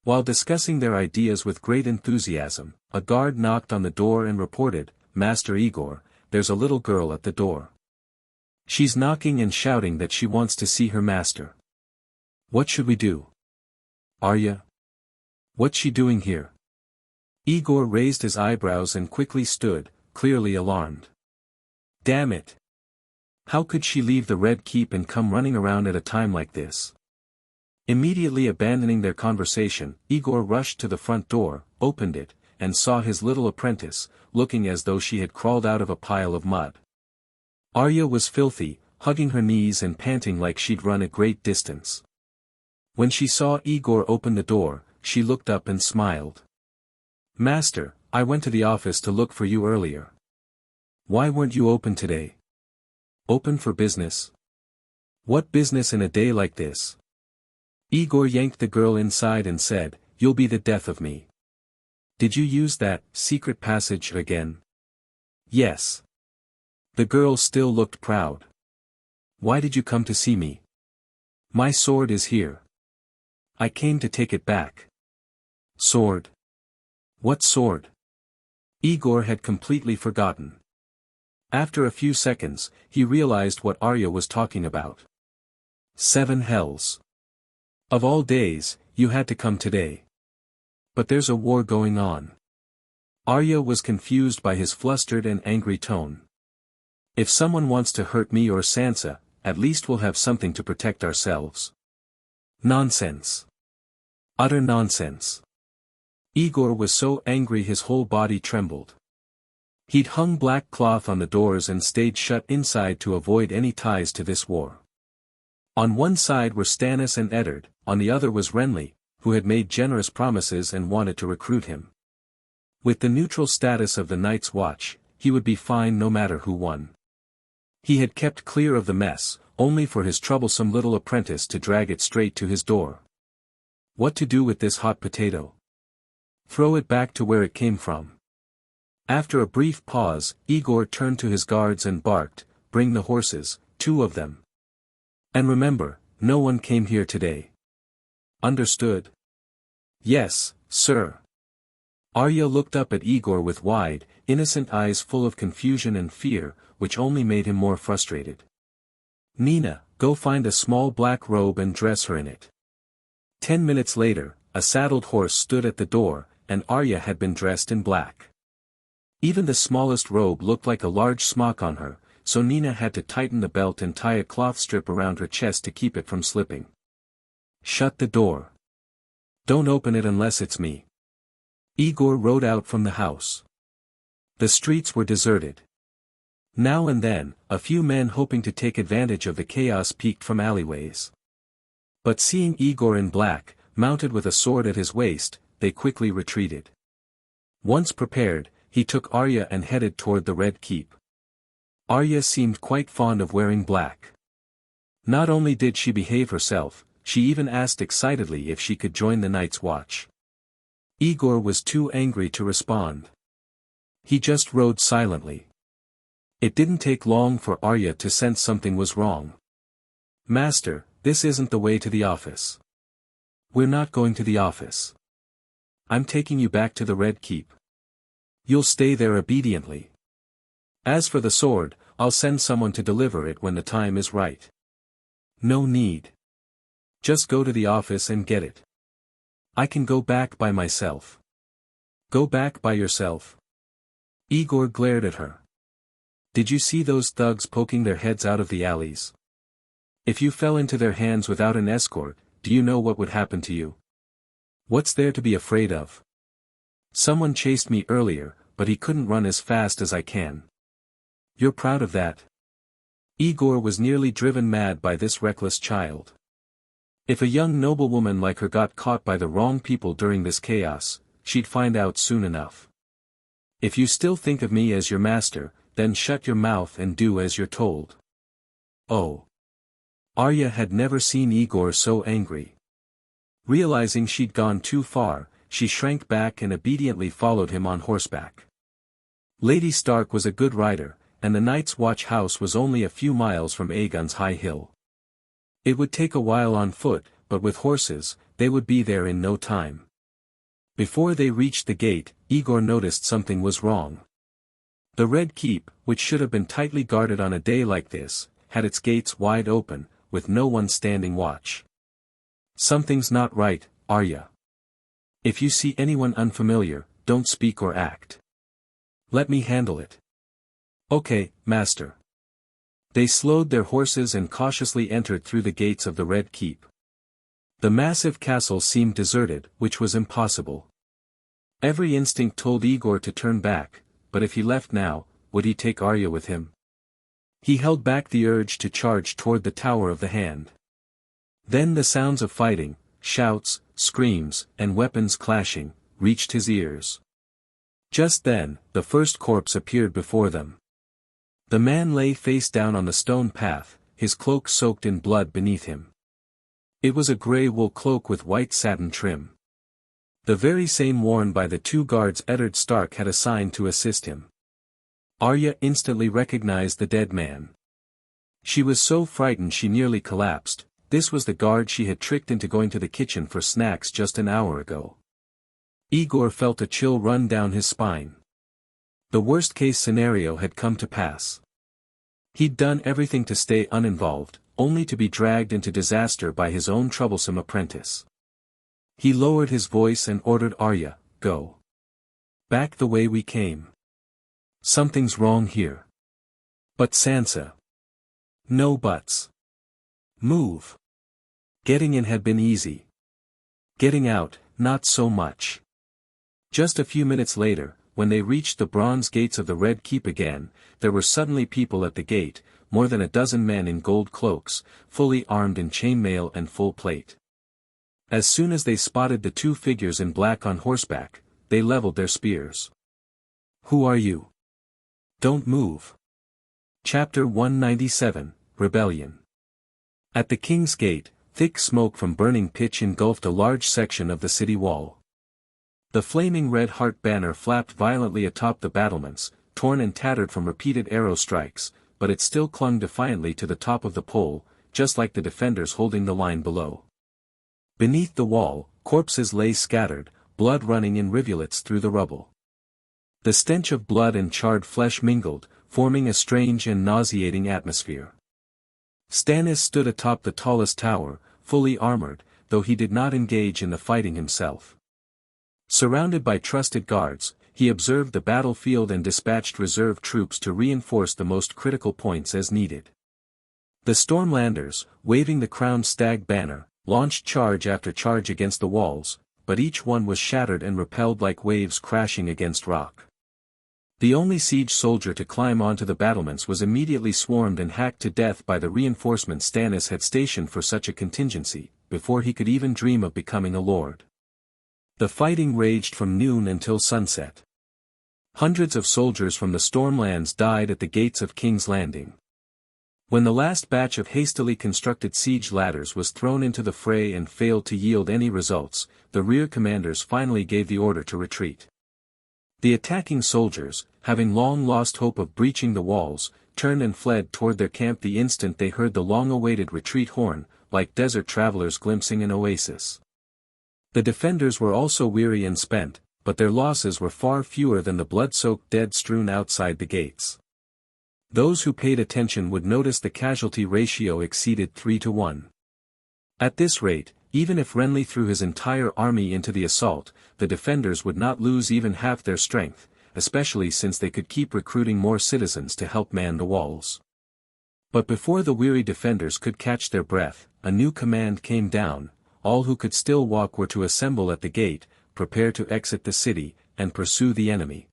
A: While discussing their ideas with great enthusiasm, a guard knocked on the door and reported, "Master Aegor, there's a little girl at the door. She's knocking and shouting that she wants to see her master. What should we do? Arya? What's she doing here?" Aegor raised his eyebrows and quickly stood, clearly alarmed. Damn it! How could she leave the Red Keep and come running around at a time like this? Immediately abandoning their conversation, Aegor rushed to the front door, opened it, and saw his little apprentice, looking as though she had crawled out of a pile of mud. Arya was filthy, hugging her knees and panting like she'd run a great distance. When she saw Aegor open the door, she looked up and smiled. "Master, I went to the office to look for you earlier. Why weren't you open today?" "Open for business? What business in a day like this?" Aegor yanked the girl inside and said, "You'll be the death of me." "Did you use that secret passage again?" "Yes." The girl still looked proud. "Why did you come to see me?" "My sword is here. I came to take it back." "Sword? What sword?" Aegor had completely forgotten. After a few seconds, he realized what Arya was talking about. 7 hells. Of all days, you had to come today. But there's a war going on. Arya was confused by his flustered and angry tone. If someone wants to hurt me or Sansa, at least we'll have something to protect ourselves. Nonsense. Utter nonsense. Aegor was so angry his whole body trembled. He'd hung black cloth on the doors and stayed shut inside to avoid any ties to this war. On one side were Stannis and Eddard, on the other was Renly, who had made generous promises and wanted to recruit him. With the neutral status of the Night's Watch, he would be fine no matter who won. He had kept clear of the mess, only for his troublesome little apprentice to drag it straight to his door. What to do with this hot potato? Throw it back to where it came from. After a brief pause, Aegor turned to his guards and barked, "Bring the horses, 2 of them. And remember, no one came here today." "Understood?" "Yes, sir." Arya looked up at Aegor with wide, innocent eyes full of confusion and fear, which only made him more frustrated. "Nina, go find a small black robe and dress her in it." 10 minutes later, a saddled horse stood at the door, and Arya had been dressed in black. Even the smallest robe looked like a large smock on her, so Nina had to tighten the belt and tie a cloth strip around her chest to keep it from slipping. "Shut the door. Don't open it unless it's me." Aegor rode out from the house. The streets were deserted. Now and then, a few men hoping to take advantage of the chaos peeked from alleyways. But seeing Aegor in black, mounted with a sword at his waist, they quickly retreated. Once prepared, he took Arya and headed toward the Red Keep. Arya seemed quite fond of wearing black. Not only did she behave herself, she even asked excitedly if she could join the night's watch. Aegor was too angry to respond. He just rode silently. It didn't take long for Arya to sense something was wrong. "Master, this isn't the way to the office." "We're not going to the office. I'm taking you back to the Red Keep. You'll stay there obediently. As for the sword, I'll send someone to deliver it when the time is right." "No need. Just go to the office and get it. I can go back by myself." "Go back by yourself?" Aegor glared at her. "Did you see those thugs poking their heads out of the alleys? If you fell into their hands without an escort, do you know what would happen to you? What's there to be afraid of? Someone chased me earlier, but he couldn't run as fast as I can." "You're proud of that?" Aegor was nearly driven mad by this reckless child. If a young noblewoman like her got caught by the wrong people during this chaos, she'd find out soon enough. "If you still think of me as your master, then shut your mouth and do as you're told." "Oh." Arya had never seen Aegor so angry. Realizing she'd gone too far, she shrank back and obediently followed him on horseback. Lady Stark was a good rider, and the Night's Watch house was only a few miles from Aegon's high hill. It would take a while on foot, but with horses, they would be there in no time. Before they reached the gate, Aegor noticed something was wrong. The Red Keep, which should have been tightly guarded on a day like this, had its gates wide open, with no one standing watch. "Something's not right, Arya. If you see anyone unfamiliar, don't speak or act. Let me handle it." "Okay, master." They slowed their horses and cautiously entered through the gates of the Red Keep. The massive castle seemed deserted, which was impossible. Every instinct told Aegor to turn back, but if he left now, would he take Arya with him? He held back the urge to charge toward the Tower of the Hand. Then the sounds of fighting, shouts, screams, and weapons clashing, reached his ears. Just then, the first corpse appeared before them. The man lay face down on the stone path, his cloak soaked in blood beneath him. It was a grey wool cloak with white satin trim. The very same worn by the two guards Eddard Stark had assigned to assist him. Arya instantly recognized the dead man. She was so frightened she nearly collapsed. This was the guard she had tricked into going to the kitchen for snacks just an hour ago. Aegor felt a chill run down his spine. The worst-case scenario had come to pass. He'd done everything to stay uninvolved, only to be dragged into disaster by his own troublesome apprentice. He lowered his voice and ordered Arya, "Go. Back the way we came. Something's wrong here." "But Sansa." "No buts. Move." Getting in had been easy. Getting out, not so much. Just a few minutes later, when they reached the bronze gates of the Red Keep again, there were suddenly people at the gate, more than a dozen men in gold cloaks, fully armed in chainmail and full plate. As soon as they spotted the two figures in black on horseback, they leveled their spears. "Who are you? Don't move." Chapter 197, Rebellion. At the King's Gate, thick smoke from burning pitch engulfed a large section of the city wall. The flaming red heart banner flapped violently atop the battlements, torn and tattered from repeated arrow strikes, but it still clung defiantly to the top of the pole, just like the defenders holding the line below. Beneath the wall, corpses lay scattered, blood running in rivulets through the rubble. The stench of blood and charred flesh mingled, forming a strange and nauseating atmosphere. Stannis stood atop the tallest tower, fully armored, though he did not engage in the fighting himself. Surrounded by trusted guards, he observed the battlefield and dispatched reserve troops to reinforce the most critical points as needed. The Stormlanders, waving the crowned stag banner, launched charge after charge against the walls, but each one was shattered and repelled like waves crashing against rock. The only siege soldier to climb onto the battlements was immediately swarmed and hacked to death by the reinforcements Stannis had stationed for such a contingency, before he could even dream of becoming a lord. The fighting raged from noon until sunset. Hundreds of soldiers from the Stormlands died at the gates of King's Landing. When the last batch of hastily constructed siege ladders was thrown into the fray and failed to yield any results, the rear commanders finally gave the order to retreat. The attacking soldiers, having long lost hope of breaching the walls, turned and fled toward their camp the instant they heard the long-awaited retreat horn, like desert travelers glimpsing an oasis. The defenders were also weary and spent, but their losses were far fewer than the blood-soaked dead strewn outside the gates. Those who paid attention would notice the casualty ratio exceeded 3-1. At this rate, even if Renly threw his entire army into the assault, the defenders would not lose even half their strength, especially since they could keep recruiting more citizens to help man the walls. But before the weary defenders could catch their breath, a new command came down: all who could still walk were to assemble at the gate, prepare to exit the city, and pursue the enemy.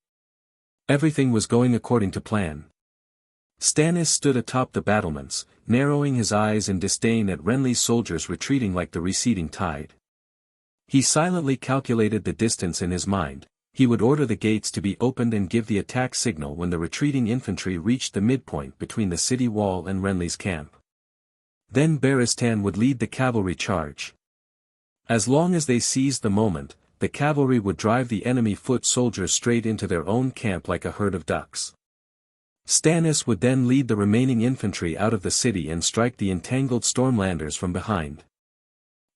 A: Everything was going according to plan. Stannis stood atop the battlements, narrowing his eyes in disdain at Renly's soldiers retreating like the receding tide. He silently calculated the distance in his mind. He would order the gates to be opened and give the attack signal when the retreating infantry reached the midpoint between the city wall and Renly's camp. Then Barristan would lead the cavalry charge. As long as they seized the moment, the cavalry would drive the enemy foot soldiers straight into their own camp like a herd of ducks. Stannis would then lead the remaining infantry out of the city and strike the entangled Stormlanders from behind.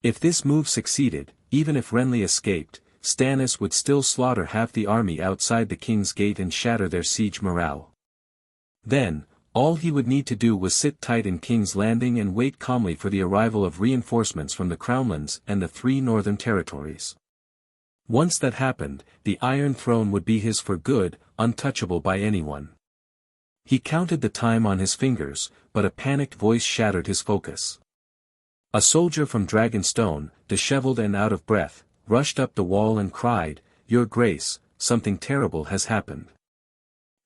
A: If this move succeeded, even if Renly escaped, Stannis would still slaughter half the army outside the King's Gate and shatter their siege morale. Then, all he would need to do was sit tight in King's Landing and wait calmly for the arrival of reinforcements from the Crownlands and the 3 northern territories. Once that happened, the Iron Throne would be his for good, untouchable by anyone. He counted the time on his fingers, but a panicked voice shattered his focus. A soldier from Dragonstone, disheveled and out of breath, rushed up the wall and cried, "Your Grace, something terrible has happened.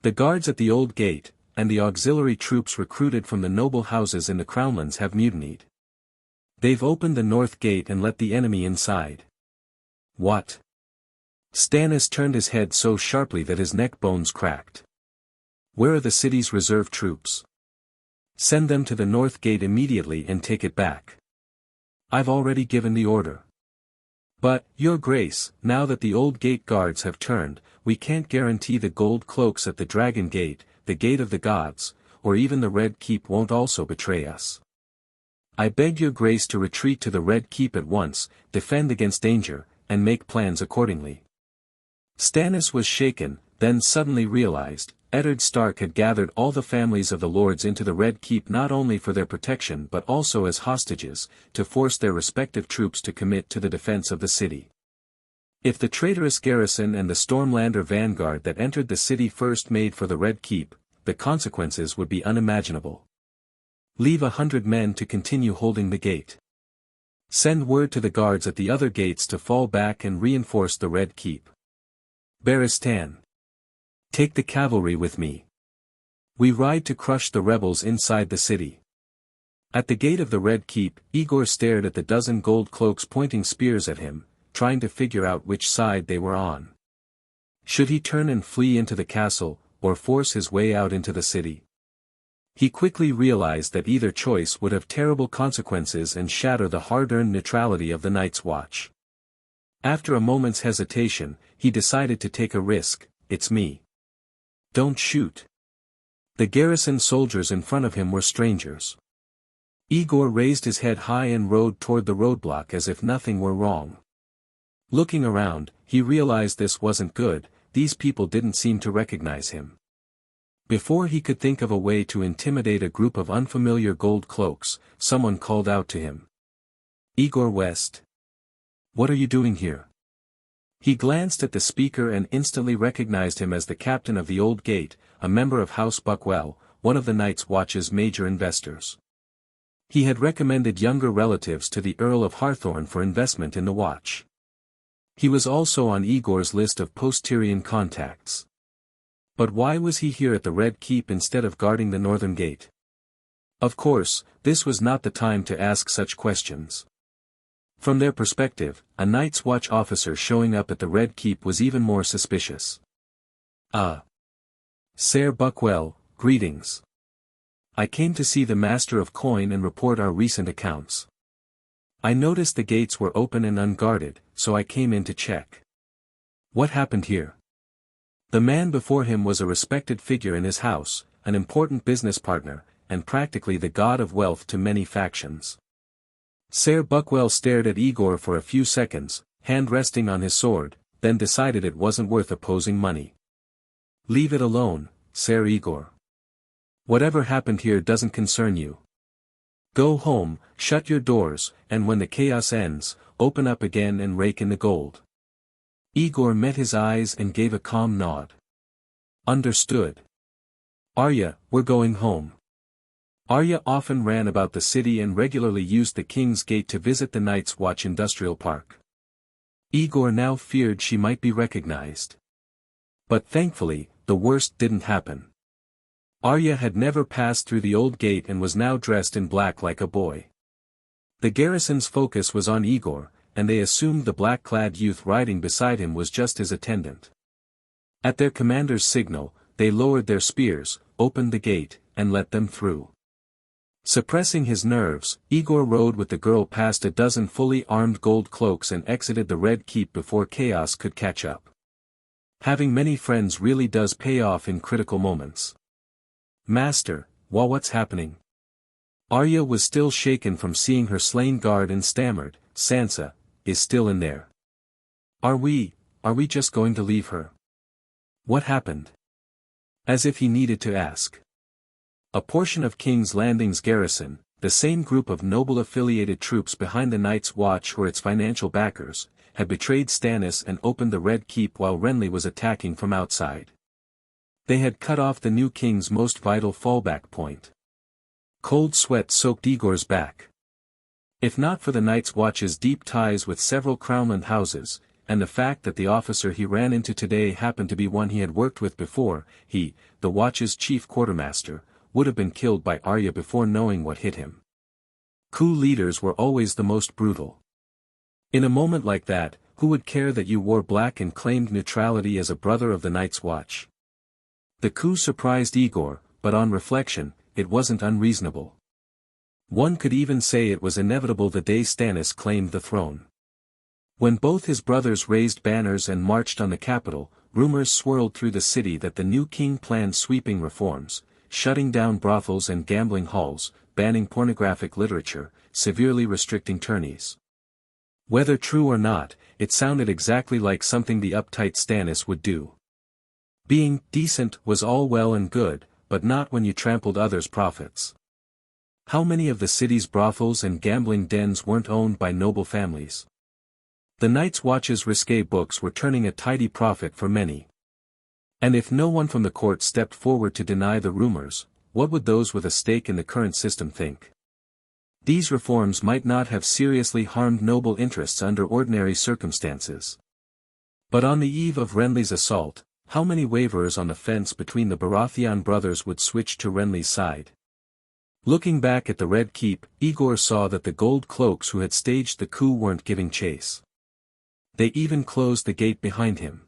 A: The guards at the Old Gate, and the auxiliary troops recruited from the noble houses in the Crownlands have mutinied. They've opened the North Gate and let the enemy inside." "What?" Stannis turned his head so sharply that his neck bones cracked. "Where are the city's reserve troops? Send them to the North Gate immediately and take it back." "I've already given the order." "But, Your Grace, now that the Old Gate guards have turned, we can't guarantee the gold cloaks at the Dragon Gate, the Gate of the Gods, or even the Red Keep won't also betray us. I beg Your Grace to retreat to the Red Keep at once, defend against danger, and make plans accordingly." Stannis was shaken, then suddenly realized, Eddard Stark had gathered all the families of the lords into the Red Keep not only for their protection but also as hostages, to force their respective troops to commit to the defense of the city. If the traitorous garrison and the Stormlander vanguard that entered the city first made for the Red Keep, the consequences would be unimaginable. "Leave 100 men to continue holding the gate. Send word to the guards at the other gates to fall back and reinforce the Red Keep. Barristan. Take the cavalry with me. We ride to crush the rebels inside the city." At the gate of the Red Keep, Aegor stared at the dozen gold cloaks pointing spears at him, trying to figure out which side they were on. Should he turn and flee into the castle, or force his way out into the city? He quickly realized that either choice would have terrible consequences and shatter the hard-earned neutrality of the Night's Watch. After a moment's hesitation, he decided to take a risk. "It's me. Don't shoot." The garrison soldiers in front of him were strangers. Aegor raised his head high and rode toward the roadblock as if nothing were wrong. Looking around, he realized this wasn't good. These people didn't seem to recognize him. Before he could think of a way to intimidate a group of unfamiliar gold cloaks, someone called out to him. "Aegor West. What are you doing here?" He glanced at the speaker and instantly recognized him as the captain of the Old Gate, a member of House Buckwell, one of the Night's Watch's major investors. He had recommended younger relatives to the Earl of Harthorn for investment in the Watch. He was also on Aegor's list of post-Tyrion contacts. But why was he here at the Red Keep instead of guarding the Northern Gate? Of course, this was not the time to ask such questions. From their perspective, a Night's Watch officer showing up at the Red Keep was even more suspicious. "Ah. Sir Buckwell, greetings. I came to see the Master of Coin and report our recent accounts. I noticed the gates were open and unguarded, so I came in to check. What happened here? The man before him was a respected figure in his house, an important business partner, and practically the god of wealth to many factions. Ser Buckwell stared at Aegor for a few seconds, hand resting on his sword, then decided it wasn't worth opposing money. Leave it alone, Ser Aegor. Whatever happened here doesn't concern you. Go home, shut your doors, and when the chaos ends, open up again and rake in the gold. Aegor met his eyes and gave a calm nod. Understood. Arya, we're going home. Arya often ran about the city and regularly used the King's Gate to visit the Night's Watch Industrial Park. Aegor now feared she might be recognized. But thankfully, the worst didn't happen. Arya had never passed through the old gate and was now dressed in black like a boy. The garrison's focus was on Aegor, and they assumed the black-clad youth riding beside him was just his attendant. At their commander's signal, they lowered their spears, opened the gate, and let them through. Suppressing his nerves, Aegor rode with the girl past a dozen fully armed gold cloaks and exited the Red Keep before chaos could catch up. Having many friends really does pay off in critical moments. Master, what's happening? Arya was still shaken from seeing her slain guard and stammered, Sansa is still in there. Are we just going to leave her? What happened? As if he needed to ask. A portion of King's Landing's garrison, the same group of noble affiliated troops behind the Night's Watch or its financial backers, had betrayed Stannis and opened the Red Keep while Renly was attacking from outside. They had cut off the new king's most vital fallback point. Cold sweat soaked Aegor's back. If not for the Night's Watch's deep ties with several Crownland houses, and the fact that the officer he ran into today happened to be one he had worked with before, he, the Watch's chief quartermaster, would have been killed by Arya before knowing what hit him. Coup leaders were always the most brutal. In a moment like that, who would care that you wore black and claimed neutrality as a brother of the Night's Watch? The coup surprised Aegor, but on reflection, it wasn't unreasonable. One could even say it was inevitable the day Stannis claimed the throne. When both his brothers raised banners and marched on the capital, rumors swirled through the city that the new king planned sweeping reforms, shutting down brothels and gambling halls, banning pornographic literature, severely restricting tourneys. Whether true or not, it sounded exactly like something the uptight Stannis would do. Being decent was all well and good, but not when you trampled others' profits. How many of the city's brothels and gambling dens weren't owned by noble families? The Night's Watch's risque books were turning a tidy profit for many. And if no one from the court stepped forward to deny the rumors, what would those with a stake in the current system think? These reforms might not have seriously harmed noble interests under ordinary circumstances. But on the eve of Renly's assault, how many waverers on the fence between the Baratheon brothers would switch to Renly's side? Looking back at the Red Keep, Aegor saw that the gold cloaks who had staged the coup weren't giving chase. They even closed the gate behind him.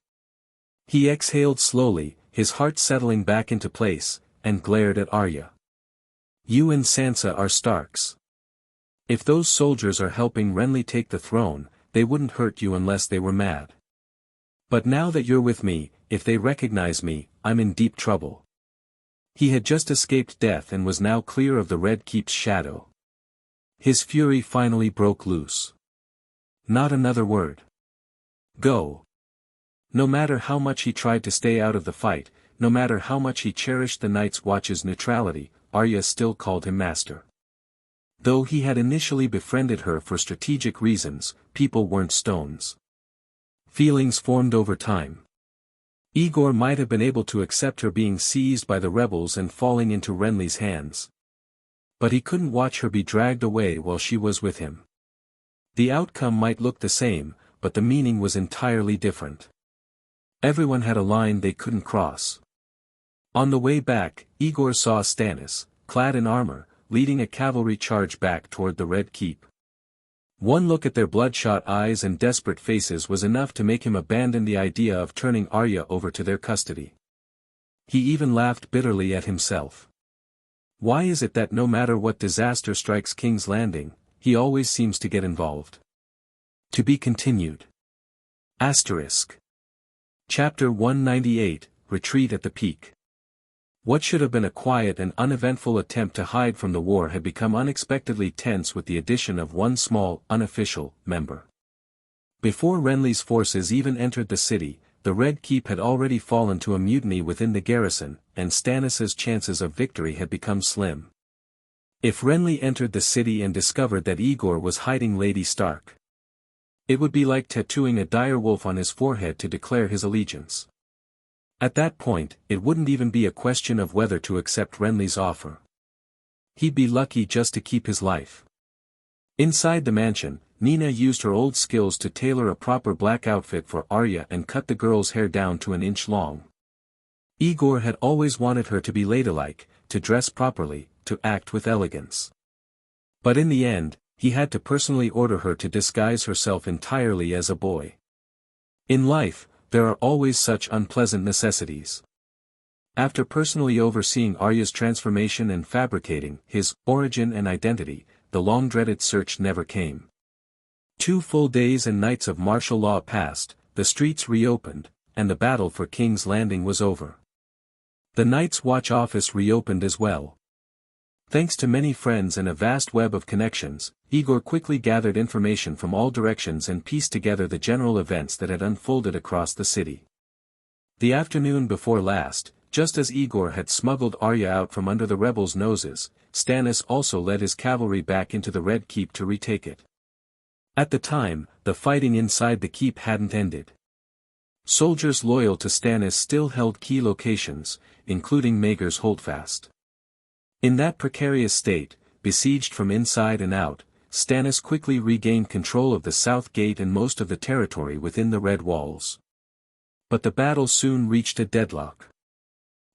A: He exhaled slowly, his heart settling back into place, and glared at Arya. You and Sansa are Starks. If those soldiers are helping Renly take the throne, they wouldn't hurt you unless they were mad. But now that you're with me, if they recognize me, I'm in deep trouble. He had just escaped death and was now clear of the Red Keep's shadow. His fury finally broke loose. Not another word. Go. No matter how much he tried to stay out of the fight, no matter how much he cherished the Night's Watch's neutrality, Arya still called him master. Though he had initially befriended her for strategic reasons, people weren't stones. Feelings formed over time. Aegor might have been able to accept her being seized by the rebels and falling into Renly's hands. But he couldn't watch her be dragged away while she was with him. The outcome might look the same, but the meaning was entirely different. Everyone had a line they couldn't cross. On the way back, Aegor saw Stannis, clad in armor, leading a cavalry charge back toward the Red Keep. One look at their bloodshot eyes and desperate faces was enough to make him abandon the idea of turning Arya over to their custody. He even laughed bitterly at himself. Why is it that no matter what disaster strikes King's Landing, he always seems to get involved? To be continued. Asterisk. Chapter 198, Retreat at the Peak. What should have been a quiet and uneventful attempt to hide from the war had become unexpectedly tense with the addition of one small, unofficial, member. Before Renly's forces even entered the city, the Red Keep had already fallen to a mutiny within the garrison, and Stannis's chances of victory had become slim. If Renly entered the city and discovered that Aegor was hiding Lady Stark, it would be like tattooing a direwolf on his forehead to declare his allegiance. At that point, it wouldn't even be a question of whether to accept Renly's offer. He'd be lucky just to keep his life. Inside the mansion, Nina used her old skills to tailor a proper black outfit for Arya and cut the girl's hair down to an inch long. Aegor had always wanted her to be ladylike, to dress properly, to act with elegance. But in the end, he had to personally order her to disguise herself entirely as a boy. In life, there are always such unpleasant necessities. After personally overseeing Arya's transformation and fabricating his origin and identity, the long-dreaded search never came. 2 full days and nights of martial law passed, the streets reopened, and the battle for King's Landing was over. The Night's Watch office reopened as well. Thanks to many friends and a vast web of connections, Aegor quickly gathered information from all directions and pieced together the general events that had unfolded across the city. The afternoon before last, just as Aegor had smuggled Arya out from under the rebels' noses, Stannis also led his cavalry back into the Red Keep to retake it. At the time, the fighting inside the keep hadn't ended. Soldiers loyal to Stannis still held key locations, including Maegor's Holdfast. In that precarious state, besieged from inside and out, Stannis quickly regained control of the South Gate and most of the territory within the Red Walls. But the battle soon reached a deadlock.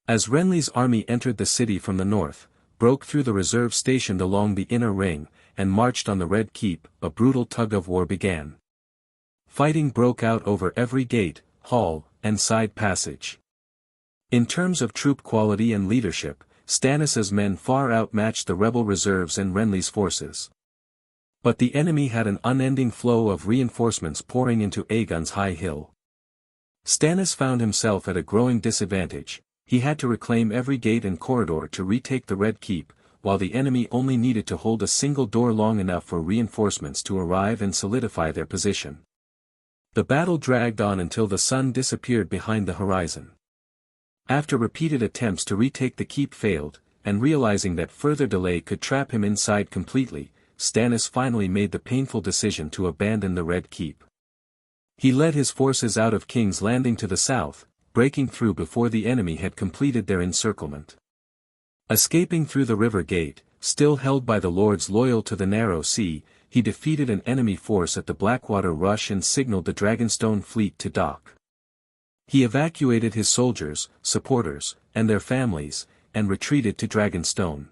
A: As Renly's army entered the city from the north, broke through the reserve stationed along the inner ring, and marched on the Red Keep, a brutal tug-of-war began. Fighting broke out over every gate, hall, and side passage. In terms of troop quality and leadership, Stannis's men far outmatched the rebel reserves and Renly's forces. But the enemy had an unending flow of reinforcements pouring into Aegon's High Hill. Stannis found himself at a growing disadvantage. He had to reclaim every gate and corridor to retake the Red Keep, while the enemy only needed to hold a single door long enough for reinforcements to arrive and solidify their position. The battle dragged on until the sun disappeared behind the horizon. After repeated attempts to retake the keep failed, and realizing that further delay could trap him inside completely, Stannis finally made the painful decision to abandon the Red Keep. He led his forces out of King's Landing to the south, breaking through before the enemy had completed their encirclement. Escaping through the river gate, still held by the lords loyal to the Narrow Sea, he defeated an enemy force at the Blackwater Rush and signaled the Dragonstone fleet to dock. He evacuated his soldiers, supporters, and their families, and retreated to Dragonstone.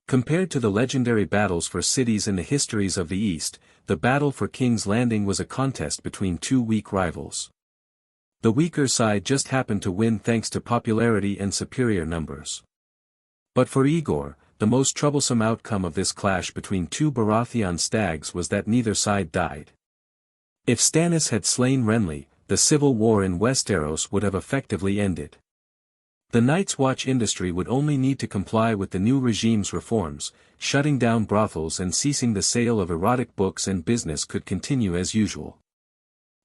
A: Compared to the legendary battles for cities in the histories of the East, the battle for King's Landing was a contest between 2 weak rivals. The weaker side just happened to win thanks to popularity and superior numbers. But for Aegor, the most troublesome outcome of this clash between 2 Baratheon stags was that neither side died. If Stannis had slain Renly, the civil war in Westeros would have effectively ended. The Night's Watch industry would only need to comply with the new regime's reforms, shutting down brothels and ceasing the sale of erotic books, and business could continue as usual.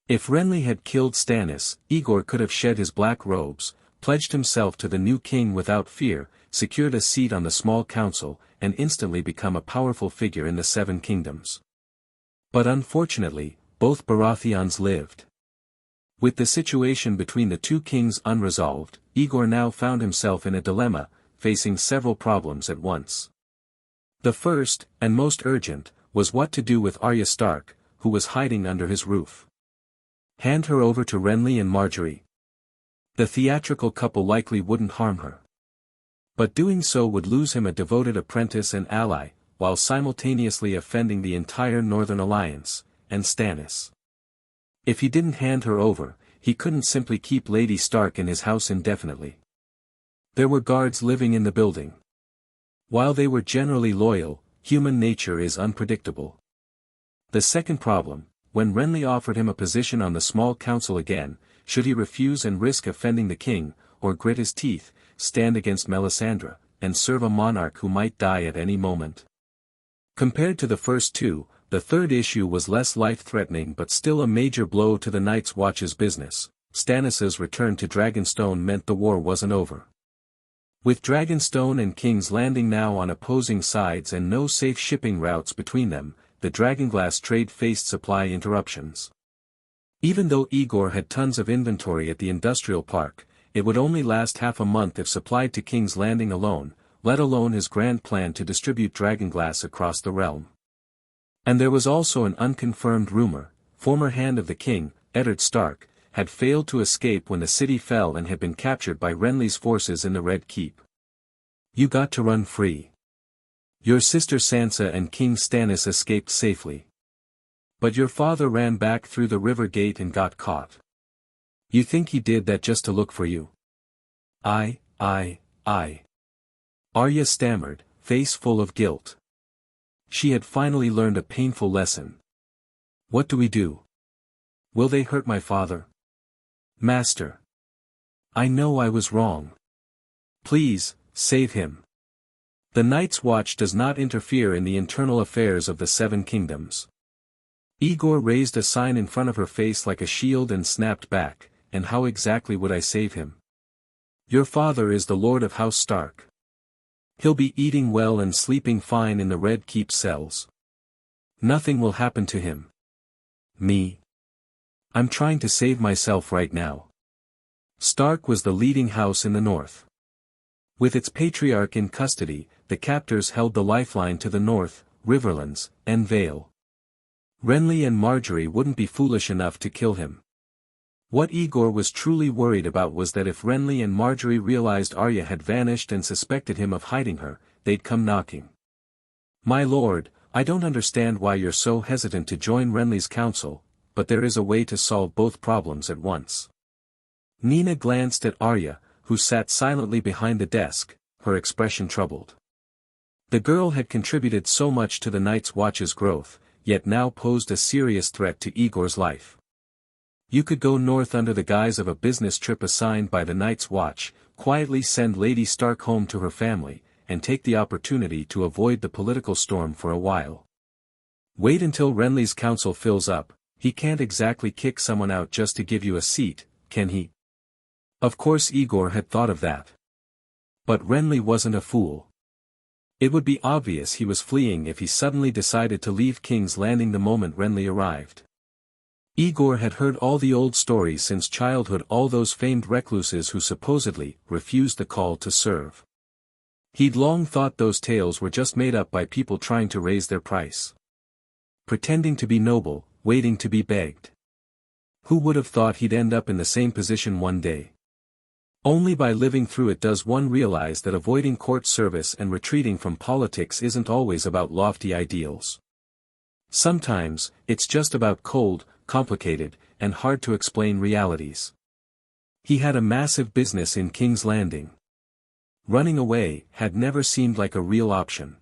A: If Renly had killed Stannis, Aegor could have shed his black robes, pledged himself to the new king without fear, secured a seat on the small council, and instantly become a powerful figure in the 7 kingdoms. But unfortunately, both Baratheons lived. With the situation between the 2 kings unresolved, Aegor now found himself in a dilemma, facing several problems at once. The first, and most urgent, was what to do with Arya Stark, who was hiding under his roof. Hand her over to Renly and Marjgerie. The theatrical couple likely wouldn't harm her. But doing so would lose him a devoted apprentice and ally, while simultaneously offending the entire Northern Alliance, and Stannis. If he didn't hand her over, he couldn't simply keep Lady Stark in his house indefinitely. There were guards living in the building. While they were generally loyal, human nature is unpredictable. The second problem, when Renly offered him a position on the small council again, should he refuse and risk offending the king, or grit his teeth, stand against Melisandre, and serve a monarch who might die at any moment? Compared to the first two, the third issue was less life-threatening but still a major blow to the Night's Watch's business. Stannis' return to Dragonstone meant the war wasn't over. With Dragonstone and King's Landing now on opposing sides and no safe shipping routes between them, the Dragonglass trade faced supply interruptions. Even though Aegor had tons of inventory at the industrial park, it would only last half a month if supplied to King's Landing alone, let alone his grand plan to distribute Dragonglass across the realm. And there was also an unconfirmed rumor: former Hand of the King, Eddard Stark, had failed to escape when the city fell and had been captured by Renly's forces in the Red Keep. You got to run free. Your sister Sansa and King Stannis escaped safely. But your father ran back through the river gate and got caught. You think he did that just to look for you? I. Arya stammered, face full of guilt. She had finally learned a painful lesson. What do we do? Will they hurt my father? Master. I know I was wrong. Please, save him. The Night's Watch does not interfere in the internal affairs of the Seven Kingdoms. Aegor raised a sign in front of her face like a shield and snapped back, and how exactly would I save him? Your father is the Lord of House Stark. He'll be eating well and sleeping fine in the Red Keep cells. Nothing will happen to him. Me? I'm trying to save myself right now. Stark was the leading house in the north. With its patriarch in custody, the captors held the lifeline to the north, Riverlands, and Vale. Renly and Marjgerie wouldn't be foolish enough to kill him. What Aegor was truly worried about was that if Renly and Marjgerie realized Arya had vanished and suspected him of hiding her, they'd come knocking. My lord, I don't understand why you're so hesitant to join Renly's council, but there is a way to solve both problems at once. Nina glanced at Arya, who sat silently behind the desk, her expression troubled. The girl had contributed so much to the Night's Watch's growth, yet now posed a serious threat to Aegor's life. You could go north under the guise of a business trip assigned by the Night's Watch, quietly send Lady Stark home to her family, and take the opportunity to avoid the political storm for a while. Wait until Renly's council fills up. He can't exactly kick someone out just to give you a seat, can he? Of course Aegor had thought of that. But Renly wasn't a fool. It would be obvious he was fleeing if he suddenly decided to leave King's Landing the moment Renly arrived. Aegor had heard all the old stories since childhood, all those famed recluses who supposedly refused the call to serve. He'd long thought those tales were just made up by people trying to raise their price. Pretending to be noble, waiting to be begged. Who would have thought he'd end up in the same position one day? Only by living through it does one realize that avoiding court service and retreating from politics isn't always about lofty ideals. Sometimes, it's just about cold, complicated, and hard-to-explain realities. He had a massive business in King's Landing. Running away had never seemed like a real option.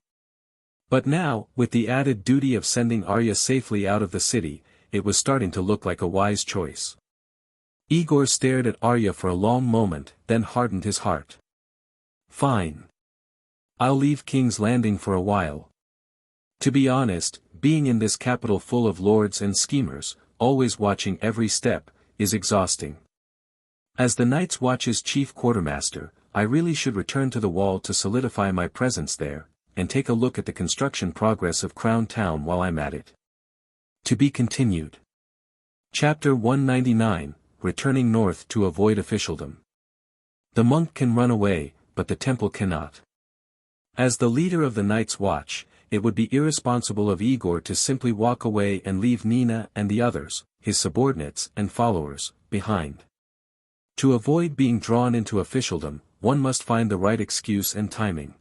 A: But now, with the added duty of sending Arya safely out of the city, it was starting to look like a wise choice. Aegor stared at Arya for a long moment, then hardened his heart. Fine. I'll leave King's Landing for a while. To be honest, being in this capital full of lords and schemers, always watching every step, is exhausting. As the Night's Watch's chief quartermaster, I really should return to the Wall to solidify my presence there, and take a look at the construction progress of Crown Town while I'm at it. To be continued. Chapter 199, Returning North to Avoid Officialdom. The monk can run away, but the temple cannot. As the leader of the Night's Watch, it would be irresponsible of Aegor to simply walk away and leave Nina and the others, his subordinates and followers, behind. To avoid being drawn into officialdom, one must find the right excuse and timing.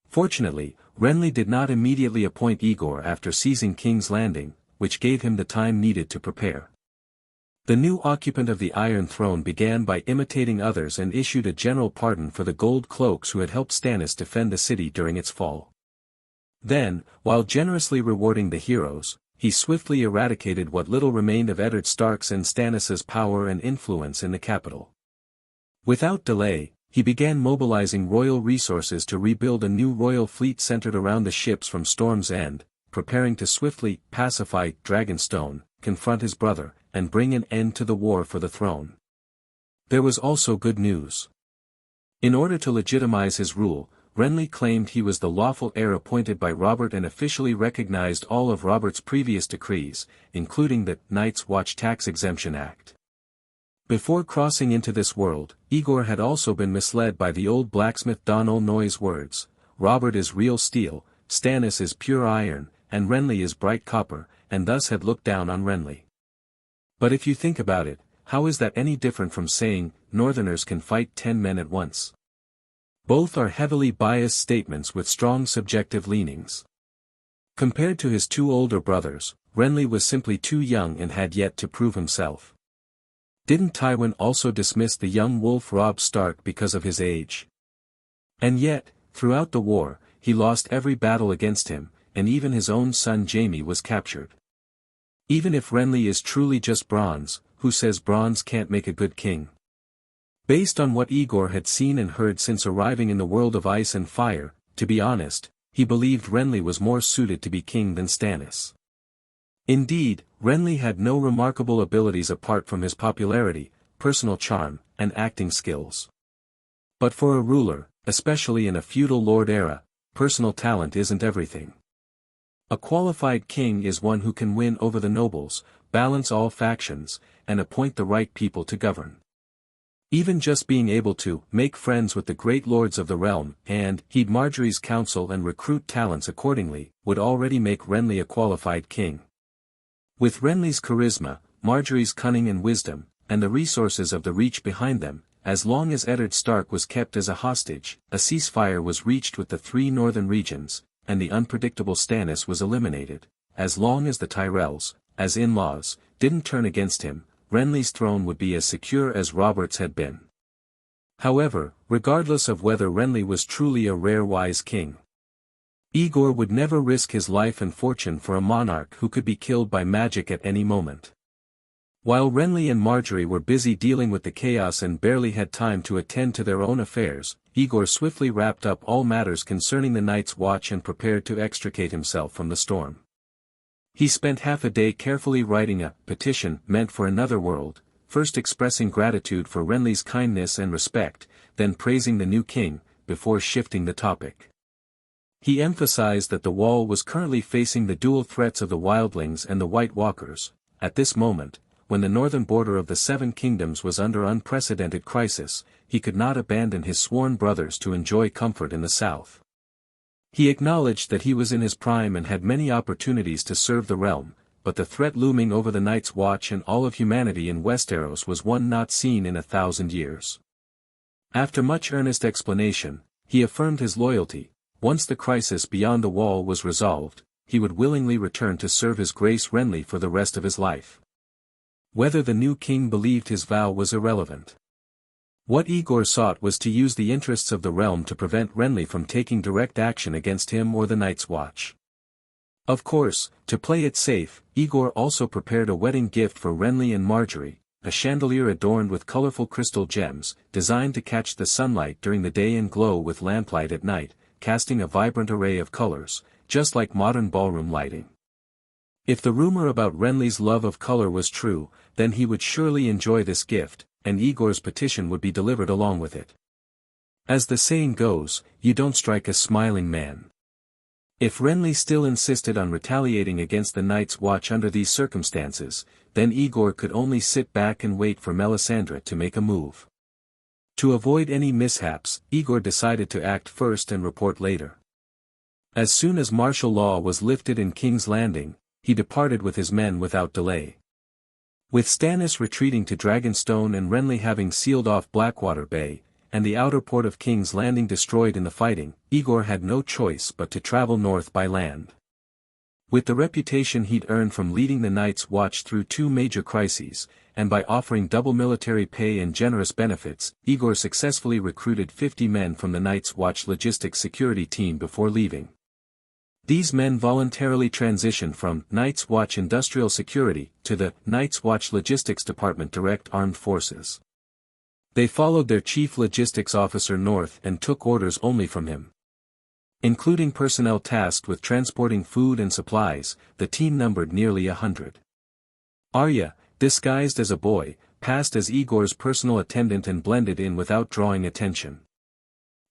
A: Fortunately, Renly did not immediately appoint Aegor after seizing King's Landing, which gave him the time needed to prepare. The new occupant of the Iron Throne began by imitating others and issued a general pardon for the gold cloaks who had helped Stannis defend the city during its fall. Then, while generously rewarding the heroes, he swiftly eradicated what little remained of Eddard Stark's and Stannis's power and influence in the capital. Without delay, he began mobilizing royal resources to rebuild a new royal fleet centered around the ships from Storm's End, preparing to swiftly pacify Dragonstone, confront his brother, and bring an end to the war for the throne. There was also good news. In order to legitimize his rule, Renly claimed he was the lawful heir appointed by Robert and officially recognized all of Robert's previous decrees, including the Night's Watch Tax Exemption Act. Before crossing into this world, Aegor had also been misled by the old blacksmith Donal Noy's words: Robert is real steel, Stannis is pure iron, and Renly is bright copper, and thus had looked down on Renly. But if you think about it, how is that any different from saying, Northerners can fight 10 men at once? Both are heavily biased statements with strong subjective leanings. Compared to his two older brothers, Renly was simply too young and had yet to prove himself. Didn't Tywin also dismiss the young wolf Robb Stark because of his age? And yet, throughout the war, he lost every battle against him, and even his own son Jaime was captured. Even if Renly is truly just bronze, who says bronze can't make a good king? Based on what Aegor had seen and heard since arriving in the world of ice and fire, to be honest, he believed Renly was more suited to be king than Stannis. Indeed, Renly had no remarkable abilities apart from his popularity, personal charm, and acting skills. But for a ruler, especially in a feudal lord era, personal talent isn't everything. A qualified king is one who can win over the nobles, balance all factions, and appoint the right people to govern. Even just being able to make friends with the great lords of the realm and heed Marjorie's counsel and recruit talents accordingly would already make Renly a qualified king. With Renly's charisma, Marjorie's cunning and wisdom, and the resources of the Reach behind them, as long as Eddard Stark was kept as a hostage, a ceasefire was reached with the three northern regions, and the unpredictable Stannis was eliminated. As long as the Tyrells, as in-laws, didn't turn against him, Renly's throne would be as secure as Robert's had been. However, regardless of whether Renly was truly a rare wise king, Aegor would never risk his life and fortune for a monarch who could be killed by magic at any moment. While Renly and Marjorie were busy dealing with the chaos and barely had time to attend to their own affairs, Aegor swiftly wrapped up all matters concerning the Night's Watch and prepared to extricate himself from the storm. He spent half a day carefully writing a petition meant for another world, first expressing gratitude for Renly's kindness and respect, then praising the new king, before shifting the topic. He emphasized that the Wall was currently facing the dual threats of the Wildlings and the White Walkers. At this moment, when the northern border of the Seven Kingdoms was under unprecedented crisis, he could not abandon his sworn brothers to enjoy comfort in the south. He acknowledged that he was in his prime and had many opportunities to serve the realm, but the threat looming over the Night's Watch and all of humanity in Westeros was one not seen in 1,000 years. After much earnest explanation, he affirmed his loyalty. Once the crisis beyond the Wall was resolved, he would willingly return to serve His Grace Renly for the rest of his life. Whether the new king believed his vow was irrelevant. What Aegor sought was to use the interests of the realm to prevent Renly from taking direct action against him or the Night's Watch. Of course, to play it safe, Aegor also prepared a wedding gift for Renly and Marjorie, a chandelier adorned with colorful crystal gems, designed to catch the sunlight during the day and glow with lamplight at night, casting a vibrant array of colors, just like modern ballroom lighting. If the rumor about Renly's love of color was true, then he would surely enjoy this gift, and Aegor's petition would be delivered along with it. As the saying goes, you don't strike a smiling man. If Renly still insisted on retaliating against the Night's Watch under these circumstances, then Aegor could only sit back and wait for Melisandre to make a move. To avoid any mishaps, Aegor decided to act first and report later. As soon as martial law was lifted in King's Landing, he departed with his men without delay. With Stannis retreating to Dragonstone and Renly having sealed off Blackwater Bay, and the outer port of King's Landing destroyed in the fighting, Aegor had no choice but to travel north by land. With the reputation he'd earned from leading the Night's Watch through two major crises, and by offering double military pay and generous benefits, Aegor successfully recruited 50 men from the Night's Watch logistics security team before leaving. These men voluntarily transitioned from Night's Watch Industrial Security to the Night's Watch Logistics Department Direct Armed Forces. They followed their chief logistics officer north and took orders only from him. Including personnel tasked with transporting food and supplies, the team numbered nearly 100. Arya, disguised as a boy, passed as Aegor's personal attendant and blended in without drawing attention.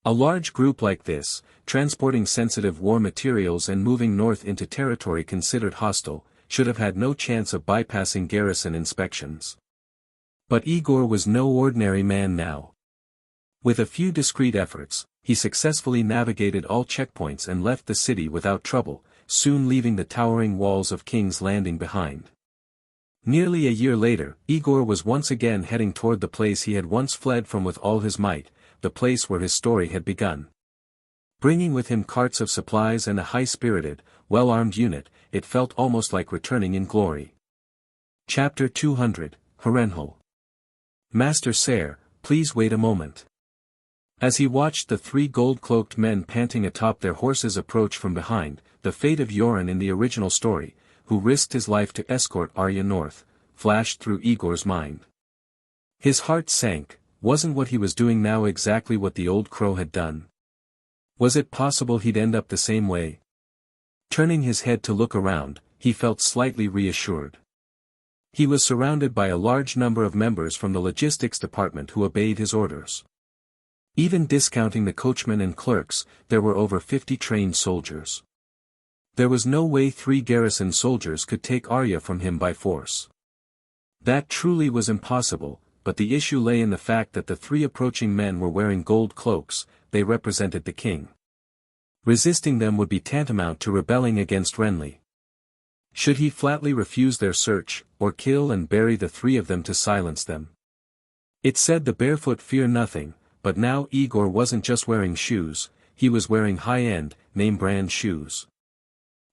A: A large group like this, transporting sensitive war materials and moving north into territory considered hostile, should have had no chance of bypassing garrison inspections. But Aegor was no ordinary man now. With a few discreet efforts, he successfully navigated all checkpoints and left the city without trouble, soon leaving the towering walls of King's Landing behind. Nearly a year later, Aegor was once again heading toward the place he had once fled from with all his might, the place where his story had begun. Bringing with him carts of supplies and a high-spirited, well-armed unit, it felt almost like returning in glory. Chapter 200, Harrenhal. Master Sare, please wait a moment. As he watched the three gold-cloaked men panting atop their horses approach from behind, the fate of Yoren in the original story, who risked his life to escort Arya north, flashed through Aegor's mind. His heart sank. Wasn't what he was doing now exactly what the old crow had done? Was it possible he'd end up the same way? Turning his head to look around, he felt slightly reassured. He was surrounded by a large number of members from the logistics department who obeyed his orders. Even discounting the coachmen and clerks, there were over 50 trained soldiers. There was no way 3 garrison soldiers could take Arya from him by force. That truly was impossible, but the issue lay in the fact that the 3 approaching men were wearing gold cloaks. They represented the king. Resisting them would be tantamount to rebelling against Renly. Should he flatly refuse their search, or kill and bury the 3 of them to silence them? It said the barefoot fear nothing, but now Aegor wasn't just wearing shoes, he was wearing high-end, name-brand shoes.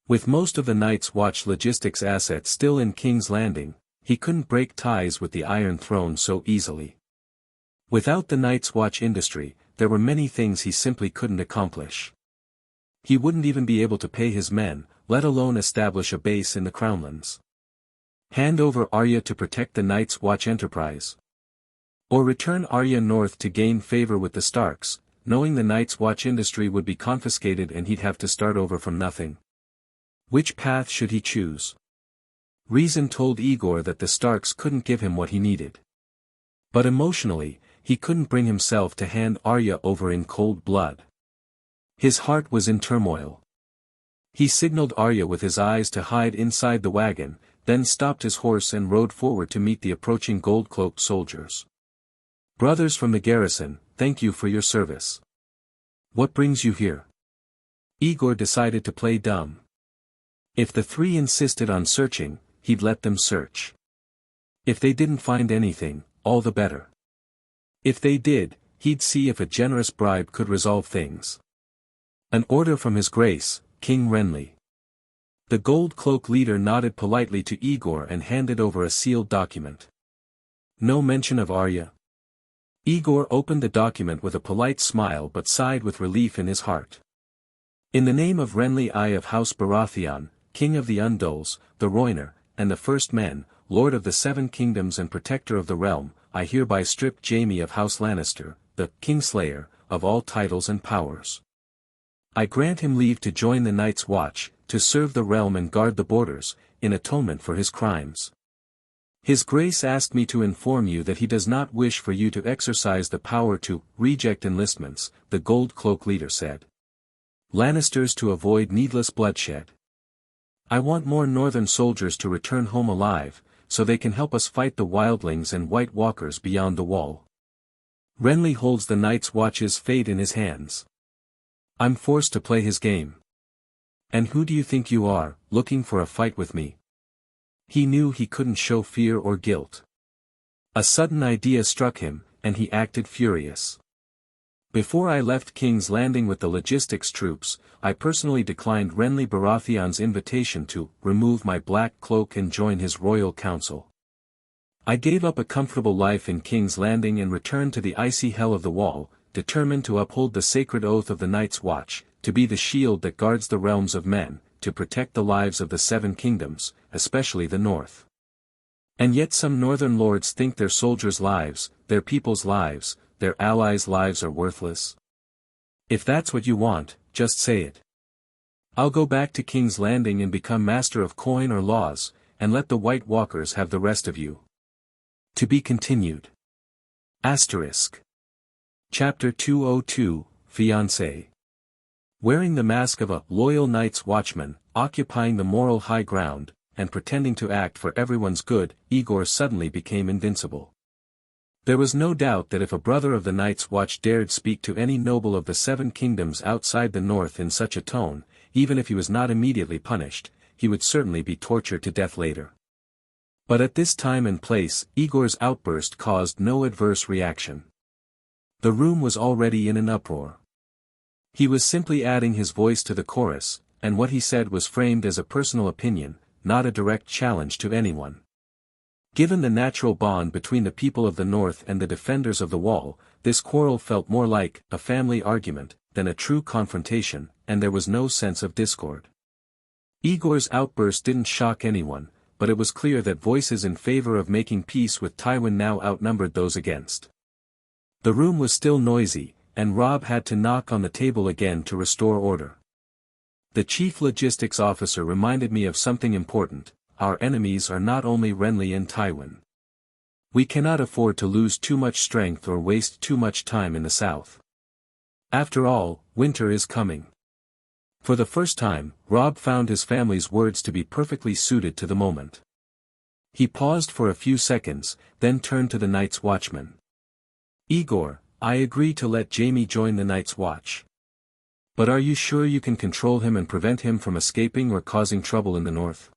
A: With most of the Night's Watch logistics assets still in King's Landing, he couldn't break ties with the Iron Throne so easily. Without the Night's Watch industry, there were many things he simply couldn't accomplish. He wouldn't even be able to pay his men, let alone establish a base in the Crownlands. Hand over Arya to protect the Night's Watch enterprise. Or return Arya north to gain favor with the Starks, knowing the Night's Watch industry would be confiscated and he'd have to start over from nothing. Which path should he choose? Reason told Aegor that the Starks couldn't give him what he needed. But emotionally, he couldn't bring himself to hand Arya over in cold blood. His heart was in turmoil. He signaled Arya with his eyes to hide inside the wagon, then stopped his horse and rode forward to meet the approaching gold-cloaked soldiers. Brothers from the garrison, thank you for your service. What brings you here? Aegor decided to play dumb. If the 3 insisted on searching, he'd let them search. If they didn't find anything, all the better. If they did, he'd see if a generous bribe could resolve things. An order from His Grace, King Renly. The gold cloak leader nodded politely to Aegor and handed over a sealed document. No mention of Arya. Aegor opened the document with a polite smile but sighed with relief in his heart. In the name of Renly I of House Baratheon, King of the Undulls, the Rhoynar, and the First Men, Lord of the 7 Kingdoms and Protector of the Realm, I hereby strip Jaime of House Lannister, the Kingslayer, of all titles and powers. I grant him leave to join the Night's Watch, to serve the realm and guard the borders, in atonement for his crimes. His Grace asked me to inform you that he does not wish for you to exercise the power to reject enlistments, the Gold Cloak leader said. Lannisters to avoid needless bloodshed. I want more northern soldiers to return home alive, so they can help us fight the wildlings and White Walkers beyond the wall. Renly holds the Night's Watch's fate in his hands. I'm forced to play his game. And who do you think you are, looking for a fight with me? He knew he couldn't show fear or guilt. A sudden idea struck him, and he acted furious. Before I left King's Landing with the logistics troops, I personally declined Renly Baratheon's invitation to remove my black cloak and join his royal council. I gave up a comfortable life in King's Landing and returned to the icy hell of the Wall, determined to uphold the sacred oath of the Night's Watch, to be the shield that guards the realms of men, to protect the lives of the Seven Kingdoms, especially the North. And yet some northern lords think their soldiers' lives, their people's lives, their allies' lives are worthless. If that's what you want, just say it. I'll go back to King's Landing and become master of coin or laws, and let the White Walkers have the rest of you. To be continued. Asterisk. Chapter 202, Fiancé. Wearing the mask of a loyal Night's Watchman, occupying the moral high ground, and pretending to act for everyone's good, Aegor suddenly became invincible. There was no doubt that if a brother of the Night's Watch dared speak to any noble of the Seven Kingdoms outside the North in such a tone, even if he was not immediately punished, he would certainly be tortured to death later. But at this time and place, Aegor's outburst caused no adverse reaction. The room was already in an uproar. He was simply adding his voice to the chorus, and what he said was framed as a personal opinion, not a direct challenge to anyone. Given the natural bond between the people of the North and the defenders of the Wall, this quarrel felt more like a family argument than a true confrontation, and there was no sense of discord. Aegor's outburst didn't shock anyone, but it was clear that voices in favor of making peace with Tywin now outnumbered those against. The room was still noisy, and Robb had to knock on the table again to restore order. The chief logistics officer reminded me of something important: our enemies are not only Renly and Tywin. We cannot afford to lose too much strength or waste too much time in the south. After all, winter is coming. For the first time, Robb found his family's words to be perfectly suited to the moment. He paused for a few seconds, then turned to the Night's Watchman. Aegor, I agree to let Jaime join the Night's Watch. But are you sure you can control him and prevent him from escaping or causing trouble in the North?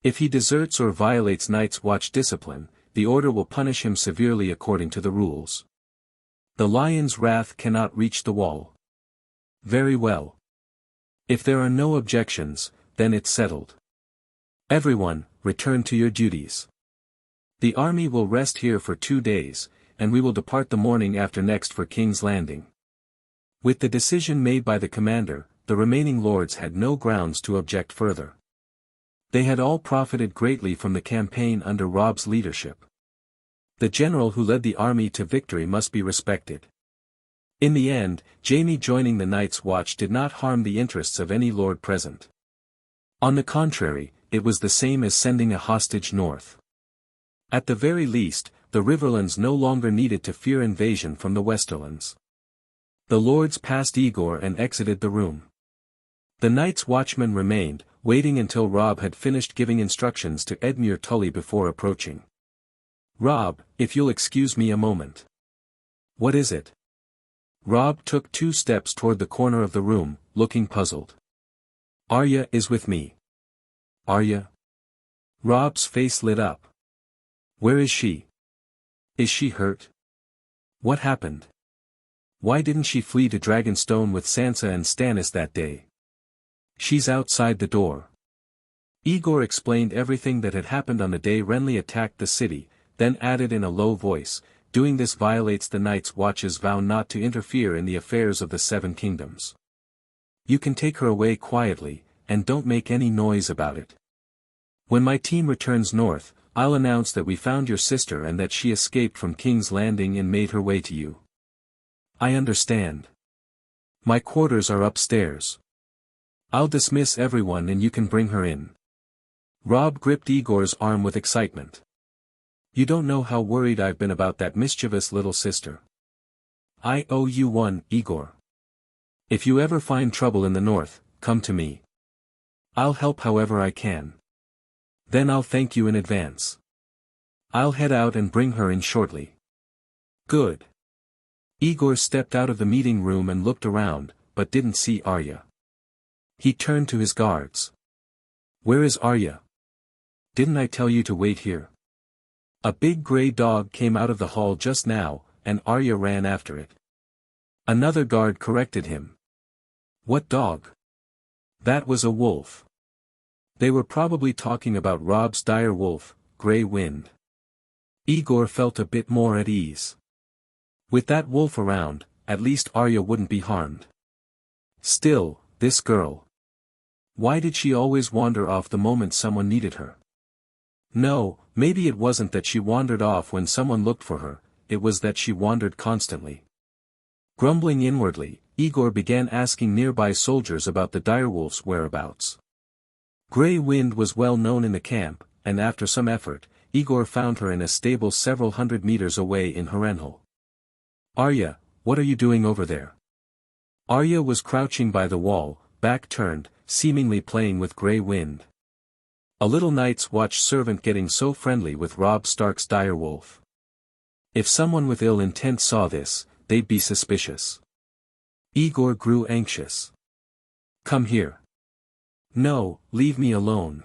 A: If he deserts or violates Night's Watch discipline, the Order will punish him severely according to the rules. The Lion's wrath cannot reach the Wall. Very well. If there are no objections, then it's settled. Everyone, return to your duties. The army will rest here for 2 days, and we will depart the morning after next for King's Landing. With the decision made by the commander, the remaining lords had no grounds to object further. They had all profited greatly from the campaign under Robb's leadership. The general who led the army to victory must be respected. In the end, Jaime joining the Night's Watch did not harm the interests of any lord present. On the contrary, it was the same as sending a hostage north. At the very least, the Riverlands no longer needed to fear invasion from the Westerlands. The lords passed Aegor and exited the room. The Night's Watchman remained, waiting until Robb had finished giving instructions to Edmure Tully before approaching. Robb, if you'll excuse me a moment. What is it? Robb took 2 steps toward the corner of the room, looking puzzled. Arya is with me. Arya? Robb's face lit up. Where is she? Is she hurt? What happened? Why didn't she flee to Dragonstone with Sansa and Stannis that day? She's outside the door. Aegor explained everything that had happened on the day Renly attacked the city, then added in a low voice, doing this violates the Night's Watch's vow not to interfere in the affairs of the Seven Kingdoms. You can take her away quietly, and don't make any noise about it. When my team returns north, I'll announce that we found your sister and that she escaped from King's Landing and made her way to you. I understand. My quarters are upstairs. I'll dismiss everyone and you can bring her in. Robb gripped Aegor's arm with excitement. You don't know how worried I've been about that mischievous little sister. I owe you one, Aegor. If you ever find trouble in the north, come to me. I'll help however I can. Then I'll thank you in advance. I'll head out and bring her in shortly. Good. Aegor stepped out of the meeting room and looked around, but didn't see Arya. He turned to his guards. Where is Arya? Didn't I tell you to wait here? A big grey dog came out of the hall just now, and Arya ran after it. Another guard corrected him. What dog? That was a wolf. They were probably talking about Robb's dire wolf, Grey Wind. Aegor felt a bit more at ease. With that wolf around, at least Arya wouldn't be harmed. Still, this girl. Why did she always wander off the moment someone needed her? No, maybe it wasn't that she wandered off when someone looked for her, it was that she wandered constantly. Grumbling inwardly, Aegor began asking nearby soldiers about the direwolf's whereabouts. Grey Wind was well known in the camp, and after some effort, Aegor found her in a stable several hundred meters away in Harrenhal. Arya, what are you doing over there? Arya was crouching by the wall, back turned, seemingly playing with Grey Wind. A little Night's Watch servant getting so friendly with Robb Stark's direwolf. If someone with ill intent saw this, they'd be suspicious. Aegor grew anxious. Come here. No, leave me alone.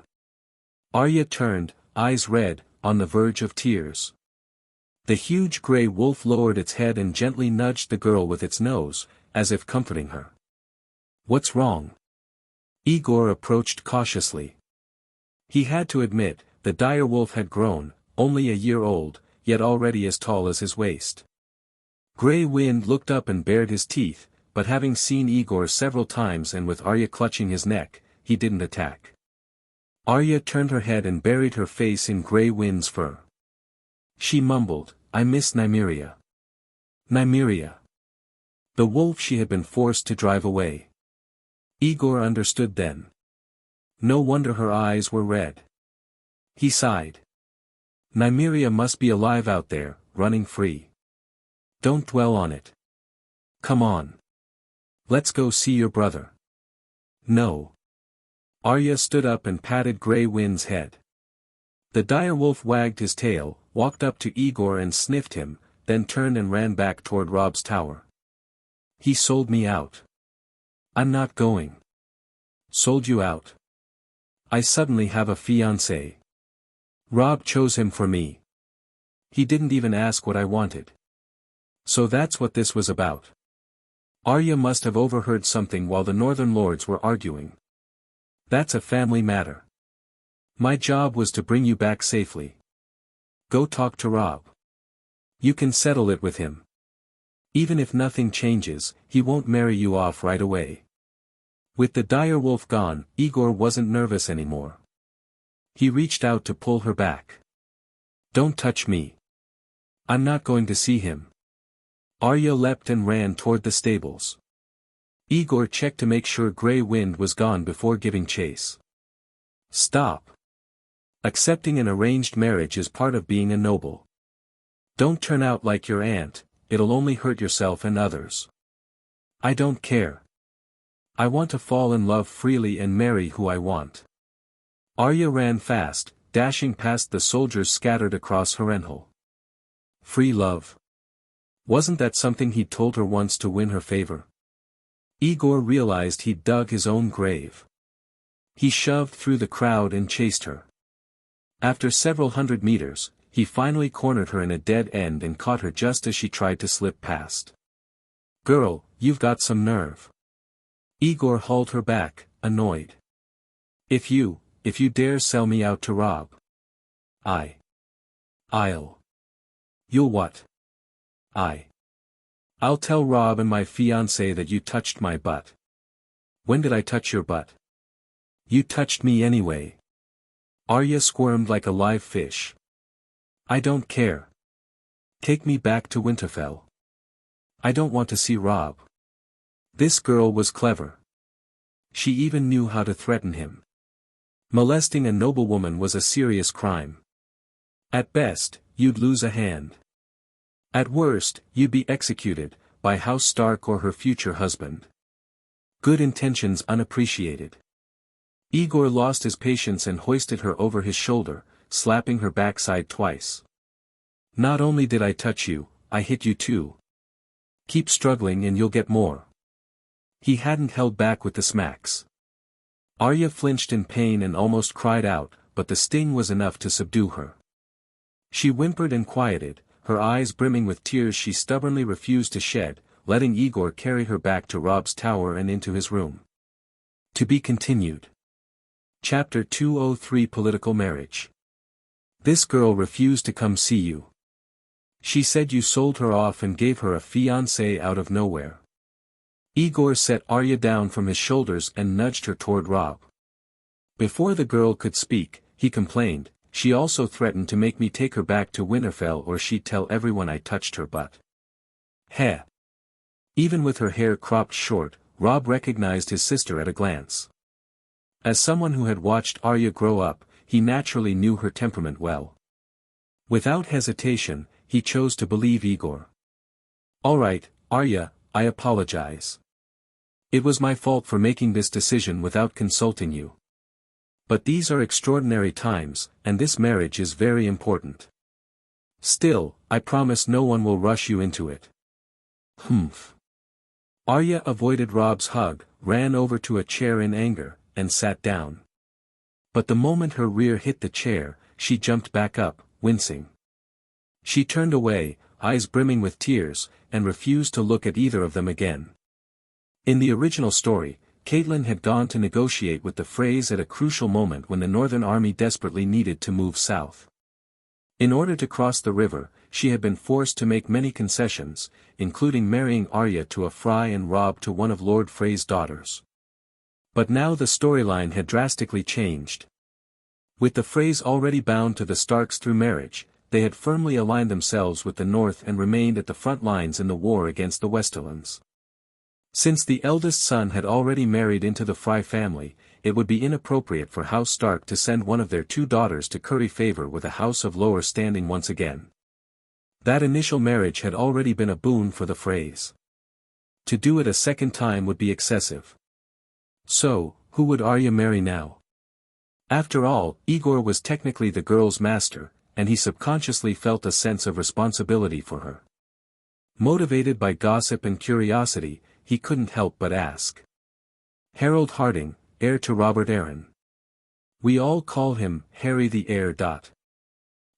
A: Arya turned, eyes red, on the verge of tears. The huge grey wolf lowered its head and gently nudged the girl with its nose, as if comforting her. What's wrong? Aegor approached cautiously. He had to admit, the direwolf had grown, only a year old, yet already as tall as his waist. Grey Wind looked up and bared his teeth, but having seen Aegor several times and with Arya clutching his neck, he didn't attack. Arya turned her head and buried her face in Grey Wind's fur. She mumbled, I miss Nymeria. Nymeria. The wolf she had been forced to drive away. Aegor understood then. No wonder her eyes were red. He sighed. Nymeria must be alive out there, running free. Don't dwell on it. Come on. Let's go see your brother. No. Arya stood up and patted Grey Wind's head. The direwolf wagged his tail, walked up to Aegor and sniffed him, then turned and ran back toward Robb's tower. He sold me out. I'm not going. Sold you out? I suddenly have a fiancé. Robb chose him for me. He didn't even ask what I wanted. So that's what this was about. Arya must have overheard something while the Northern Lords were arguing. That's a family matter. My job was to bring you back safely. Go talk to Robb. You can settle it with him. Even if nothing changes, he won't marry you off right away. With the direwolf gone, Aegor wasn't nervous anymore. He reached out to pull her back. Don't touch me. I'm not going to see him. Arya leapt and ran toward the stables. Aegor checked to make sure Grey Wind was gone before giving chase. Stop. Accepting an arranged marriage is part of being a noble. Don't turn out like your aunt, it'll only hurt yourself and others. I don't care. I want to fall in love freely and marry who I want. Arya ran fast, dashing past the soldiers scattered across Harrenhal. Free love. Wasn't that something he'd told her once to win her favor? Aegor realized he'd dug his own grave. He shoved through the crowd and chased her. After several hundred meters, he finally cornered her in a dead end and caught her just as she tried to slip past. Girl, you've got some nerve. Aegor hauled her back, annoyed. If you dare sell me out to Robb. I'll. You'll what? I'll tell Robb and my fiancé that you touched my butt. When did I touch your butt? You touched me anyway. Arya squirmed like a live fish. I don't care. Take me back to Winterfell. I don't want to see Robb. This girl was clever. She even knew how to threaten him. Molesting a noblewoman was a serious crime. At best, you'd lose a hand. At worst, you'd be executed, by House Stark or her future husband. Good intentions unappreciated. Aegor lost his patience and hoisted her over his shoulder, slapping her backside twice. Not only did I touch you, I hit you too. Keep struggling and you'll get more. He hadn't held back with the smacks. Arya flinched in pain and almost cried out, but the sting was enough to subdue her. She whimpered and quieted, her eyes brimming with tears she stubbornly refused to shed, letting Aegor carry her back to Robb's tower and into his room. To be continued. Chapter 203 Political Marriage. This girl refused to come see you. She said you sold her off and gave her a fiancé out of nowhere. Aegor set Arya down from his shoulders and nudged her toward Robb. Before the girl could speak, he complained, she also threatened to make me take her back to Winterfell or she'd tell everyone I touched her butt. Heh. Even with her hair cropped short, Robb recognized his sister at a glance. As someone who had watched Arya grow up, he naturally knew her temperament well. Without hesitation, he chose to believe Aegor. All right, Arya, I apologize. It was my fault for making this decision without consulting you. But these are extraordinary times, and this marriage is very important. Still, I promise no one will rush you into it. Humph. Arya avoided Robb's hug, ran over to a chair in anger, and sat down. But the moment her rear hit the chair, she jumped back up, wincing. She turned away, eyes brimming with tears, and refused to look at either of them again. In the original story, Catelyn had gone to negotiate with the Freys at a crucial moment when the Northern Army desperately needed to move south. In order to cross the river, she had been forced to make many concessions, including marrying Arya to a Frey and Robb to one of Lord Frey's daughters. But now the storyline had drastically changed. With the Freys already bound to the Starks through marriage, they had firmly aligned themselves with the North and remained at the front lines in the war against the Westerlands. Since the eldest son had already married into the Frey family, it would be inappropriate for House Stark to send one of their two daughters to curry favor with a house of lower standing once again. That initial marriage had already been a boon for the Freys. To do it a second time would be excessive. So, who would Arya marry now? After all, Aegor was technically the girl's master, and he subconsciously felt a sense of responsibility for her. Motivated by gossip and curiosity, he couldn't help but ask. Harold Harding, heir to Robert Arryn. We all call him Harry the Heir.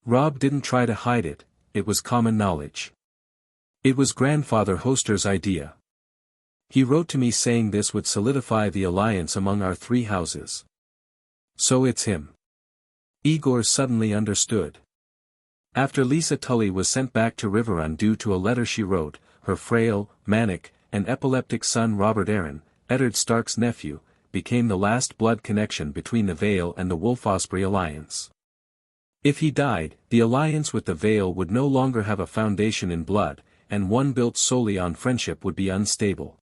A: Robb didn't try to hide it, it was common knowledge. It was Grandfather Hoster's idea. He wrote to me saying this would solidify the alliance among our three houses. So it's him. Aegor suddenly understood. After Lisa Tully was sent back to Riverrun due to a letter she wrote, her frail, manic, and epileptic son Robert Arryn, Eddard Stark's nephew, became the last blood connection between the Vale and the Wolf-Osprey alliance. If he died, the alliance with the Vale would no longer have a foundation in blood, and one built solely on friendship would be unstable.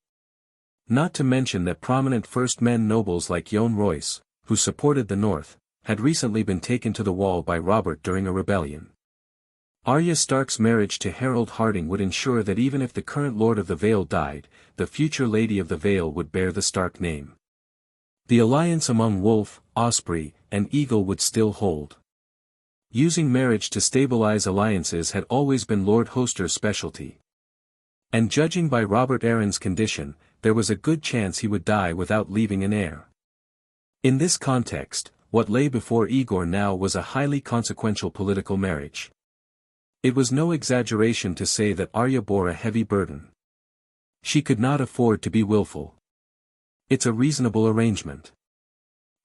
A: Not to mention that prominent First Men nobles like Yohn Royce, who supported the North, had recently been taken to the wall by Robert during a rebellion. Arya Stark's marriage to Harold Harding would ensure that even if the current Lord of the Vale died, the future Lady of the Vale would bear the Stark name. The alliance among Wolf, Osprey, and Eagle would still hold. Using marriage to stabilize alliances had always been Lord Hoster's specialty. And judging by Robert Arryn's condition, there was a good chance he would die without leaving an heir. In this context, what lay before Aegor now was a highly consequential political marriage. It was no exaggeration to say that Arya bore a heavy burden. She could not afford to be willful. It's a reasonable arrangement.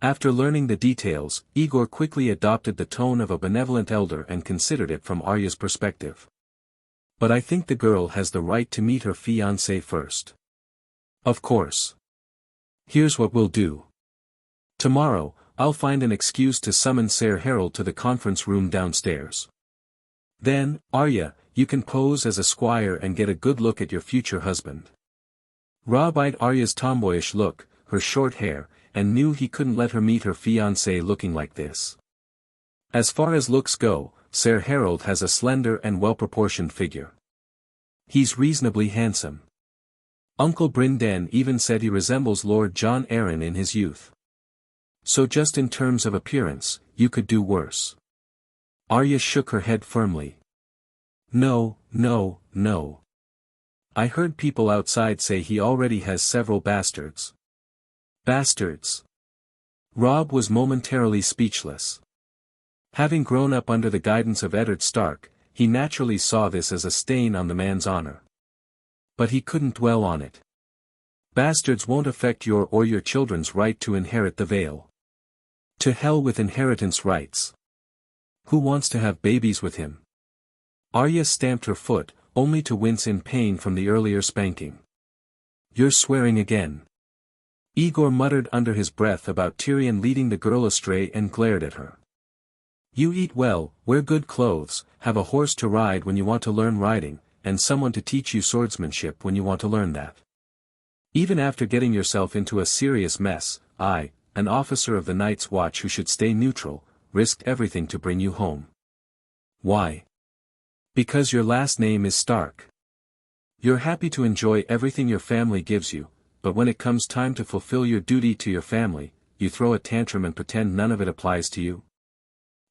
A: After learning the details, Aegor quickly adopted the tone of a benevolent elder and considered it from Arya's perspective. But I think the girl has the right to meet her fiancé first. Of course. Here's what we'll do. Tomorrow, I'll find an excuse to summon Ser Harold to the conference room downstairs. Then, Arya, you can pose as a squire and get a good look at your future husband. Robb eyed Arya's tomboyish look, her short hair, and knew he couldn't let her meet her fiancé looking like this. As far as looks go, Ser Harold has a slender and well-proportioned figure. He's reasonably handsome. Uncle Brynden even said he resembles Lord John Arryn in his youth. So just in terms of appearance, you could do worse. Arya shook her head firmly. No, no, no. I heard people outside say he already has several bastards. Bastards. Robb was momentarily speechless. Having grown up under the guidance of Eddard Stark, he naturally saw this as a stain on the man's honor. But he couldn't dwell on it. Bastards won't affect your or your children's right to inherit the Vale. To hell with inheritance rights. Who wants to have babies with him? Arya stamped her foot, only to wince in pain from the earlier spanking. You're swearing again. Aegor muttered under his breath about Tyrion leading the girl astray and glared at her. You eat well, wear good clothes, have a horse to ride when you want to learn riding, and someone to teach you swordsmanship when you want to learn that. Even after getting yourself into a serious mess, I, an officer of the Night's Watch who should stay neutral, risked everything to bring you home. Why? Because your last name is Stark. You're happy to enjoy everything your family gives you, but when it comes time to fulfill your duty to your family, you throw a tantrum and pretend none of it applies to you?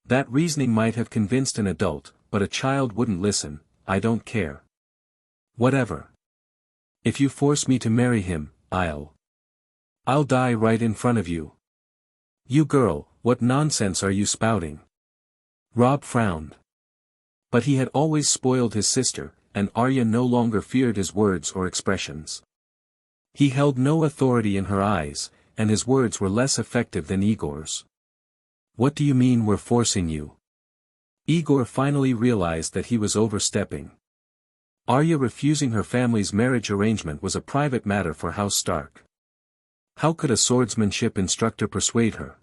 A: That reasoning might have convinced an adult, but a child wouldn't listen. I don't care. Whatever. If you force me to marry him, I'll die right in front of you. You girl, what nonsense are you spouting? Robb frowned. But he had always spoiled his sister, and Arya no longer feared his words or expressions. He held no authority in her eyes, and his words were less effective than Aegor's. What do you mean we're forcing you? Aegor finally realized that he was overstepping. Arya refusing her family's marriage arrangement was a private matter for House Stark. How could a swordsmanship instructor persuade her?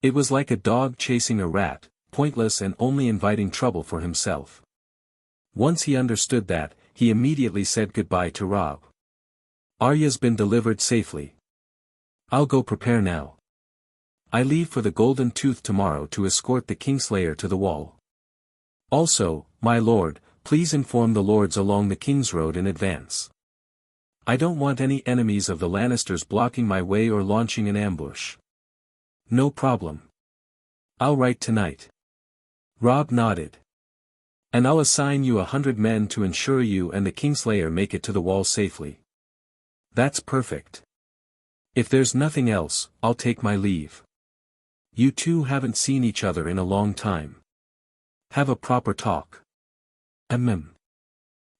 A: It was like a dog chasing a rat, pointless and only inviting trouble for himself. Once he understood that, he immediately said goodbye to Robb. Arya's been delivered safely. I'll go prepare now. I leave for the Golden Tooth tomorrow to escort the Kingslayer to the Wall. Also, my lord, please inform the lords along the King's Road in advance. I don't want any enemies of the Lannisters blocking my way or launching an ambush. No problem. I'll write tonight. Robb nodded. And I'll assign you 100 men to ensure you and the Kingslayer make it to the Wall safely. That's perfect. If there's nothing else, I'll take my leave. You two haven't seen each other in a long time. Have a proper talk.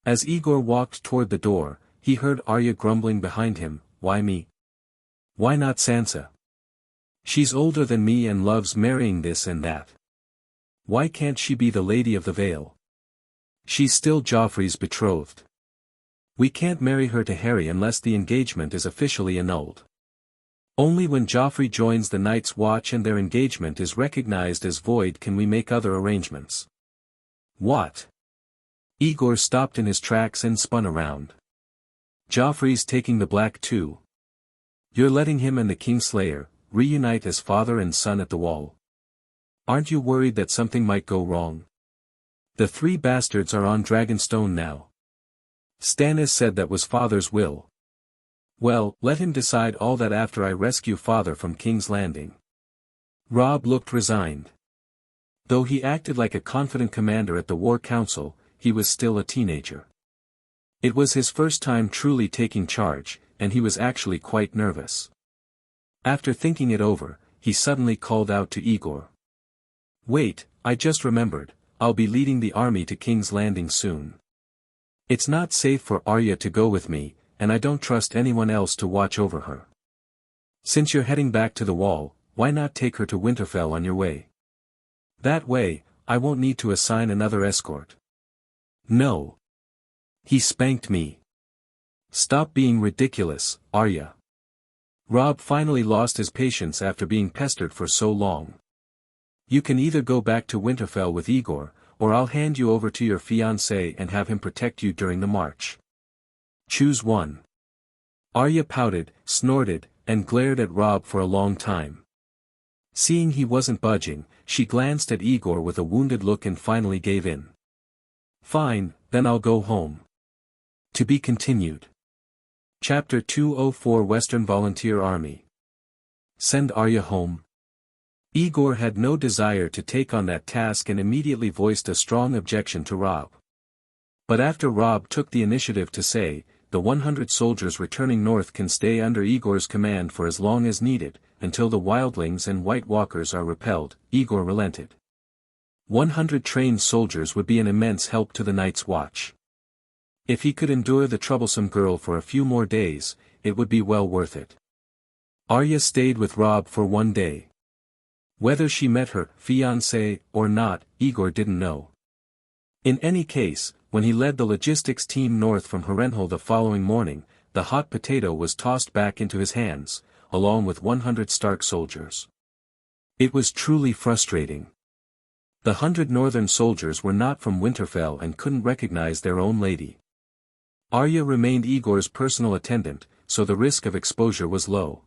A: As Aegor walked toward the door, he heard Arya grumbling behind him, why me? Why not Sansa? She's older than me and loves marrying this and that. Why can't she be the Lady of the Vale? She's still Joffrey's betrothed. We can't marry her to Harry unless the engagement is officially annulled. Only when Joffrey joins the Night's Watch and their engagement is recognized as void can we make other arrangements. What? Aegor stopped in his tracks and spun around. Joffrey's taking the Black too. You're letting him and the Kingslayer reunite as father and son at the Wall. Aren't you worried that something might go wrong? The three bastards are on Dragonstone now. Stannis said that was father's will. Well, let him decide all that after I rescue father from King's Landing. Robb looked resigned. Though he acted like a confident commander at the War Council, he was still a teenager. It was his first time truly taking charge, and he was actually quite nervous. After thinking it over, he suddenly called out to Aegor. Wait, I just remembered, I'll be leading the army to King's Landing soon. It's not safe for Arya to go with me, and I don't trust anyone else to watch over her. Since you're heading back to the Wall, why not take her to Winterfell on your way? That way, I won't need to assign another escort. No. He spanked me. Stop being ridiculous, Arya. Robb finally lost his patience after being pestered for so long. You can either go back to Winterfell with Aegor, or I'll hand you over to your fiancé and have him protect you during the march. Choose one. Arya pouted, snorted, and glared at Robb for a long time. Seeing he wasn't budging, she glanced at Aegor with a wounded look and finally gave in. Fine, then I'll go home. To be continued. Chapter 204 Western Volunteer Army. Send Arya home. Aegor had no desire to take on that task and immediately voiced a strong objection to Robb. But after Robb took the initiative to say, the 100 soldiers returning north can stay under Aegor's command for as long as needed, until the wildlings and White Walkers are repelled, Aegor relented. 100 trained soldiers would be an immense help to the Night's Watch. If he could endure the troublesome girl for a few more days, it would be well worth it. Arya stayed with Robb for 1 day. Whether she met her fiancé or not, Aegor didn't know. In any case, when he led the logistics team north from Harrenhal the following morning, the hot potato was tossed back into his hands, along with 100 Stark soldiers. It was truly frustrating. The 100 northern soldiers were not from Winterfell and couldn't recognize their own lady. Arya remained Aegor's personal attendant, so the risk of exposure was low.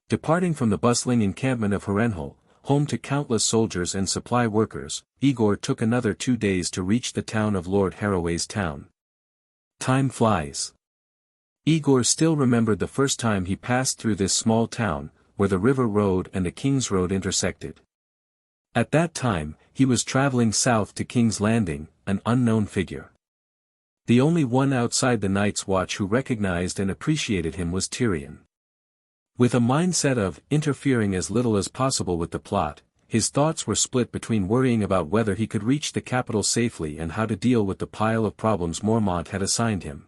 A: Departing from the bustling encampment of Harrenhal, home to countless soldiers and supply workers, Aegor took another 2 days to reach the town of Lord Harroway's town. Time flies. Aegor still remembered the first time he passed through this small town, where the River Road and the King's Road intersected. At that time, he was traveling south to King's Landing, an unknown figure. The only one outside the Night's Watch who recognized and appreciated him was Tyrion. With a mindset of interfering as little as possible with the plot, his thoughts were split between worrying about whether he could reach the capital safely and how to deal with the pile of problems Mormont had assigned him.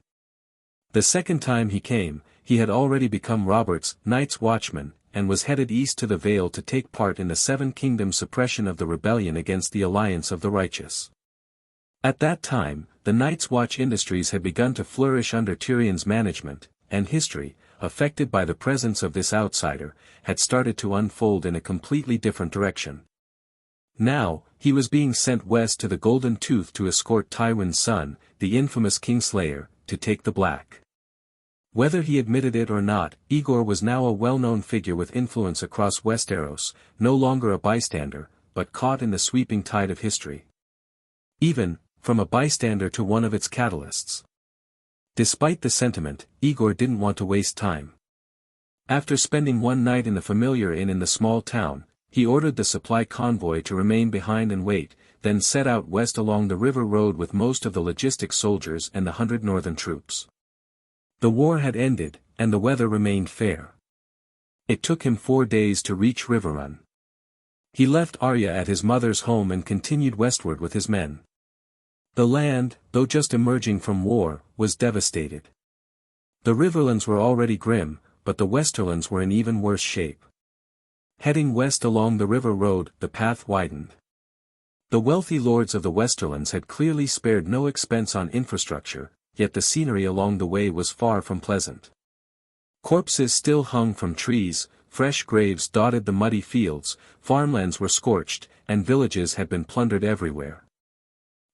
A: The second time he came, he had already become Robert's Night's Watchman, and was headed east to the Vale to take part in the Seven Kingdoms' suppression of the rebellion against the Alliance of the Righteous. At that time, the Night's Watch industries had begun to flourish under Tyrion's management, and history, affected by the presence of this outsider, had started to unfold in a completely different direction. Now, he was being sent west to the Golden Tooth to escort Tywin's son, the infamous Kingslayer, to take the Black. Whether he admitted it or not, Aegor was now a well-known figure with influence across Westeros, no longer a bystander, but caught in the sweeping tide of history. Even, from a bystander to one of its catalysts. Despite the sentiment, Aegor didn't want to waste time. After spending 1 night in the familiar inn in the small town, he ordered the supply convoy to remain behind and wait, then set out west along the river road with most of the logistics soldiers and the 100 northern troops. The war had ended, and the weather remained fair. It took him 4 days to reach Riverrun. He left Arya at his mother's home and continued westward with his men. The land, though just emerging from war, was devastated. The Riverlands were already grim, but the Westerlands were in even worse shape. Heading west along the river road, the path widened. The wealthy lords of the Westerlands had clearly spared no expense on infrastructure, yet the scenery along the way was far from pleasant. Corpses still hung from trees, fresh graves dotted the muddy fields, farmlands were scorched, and villages had been plundered everywhere.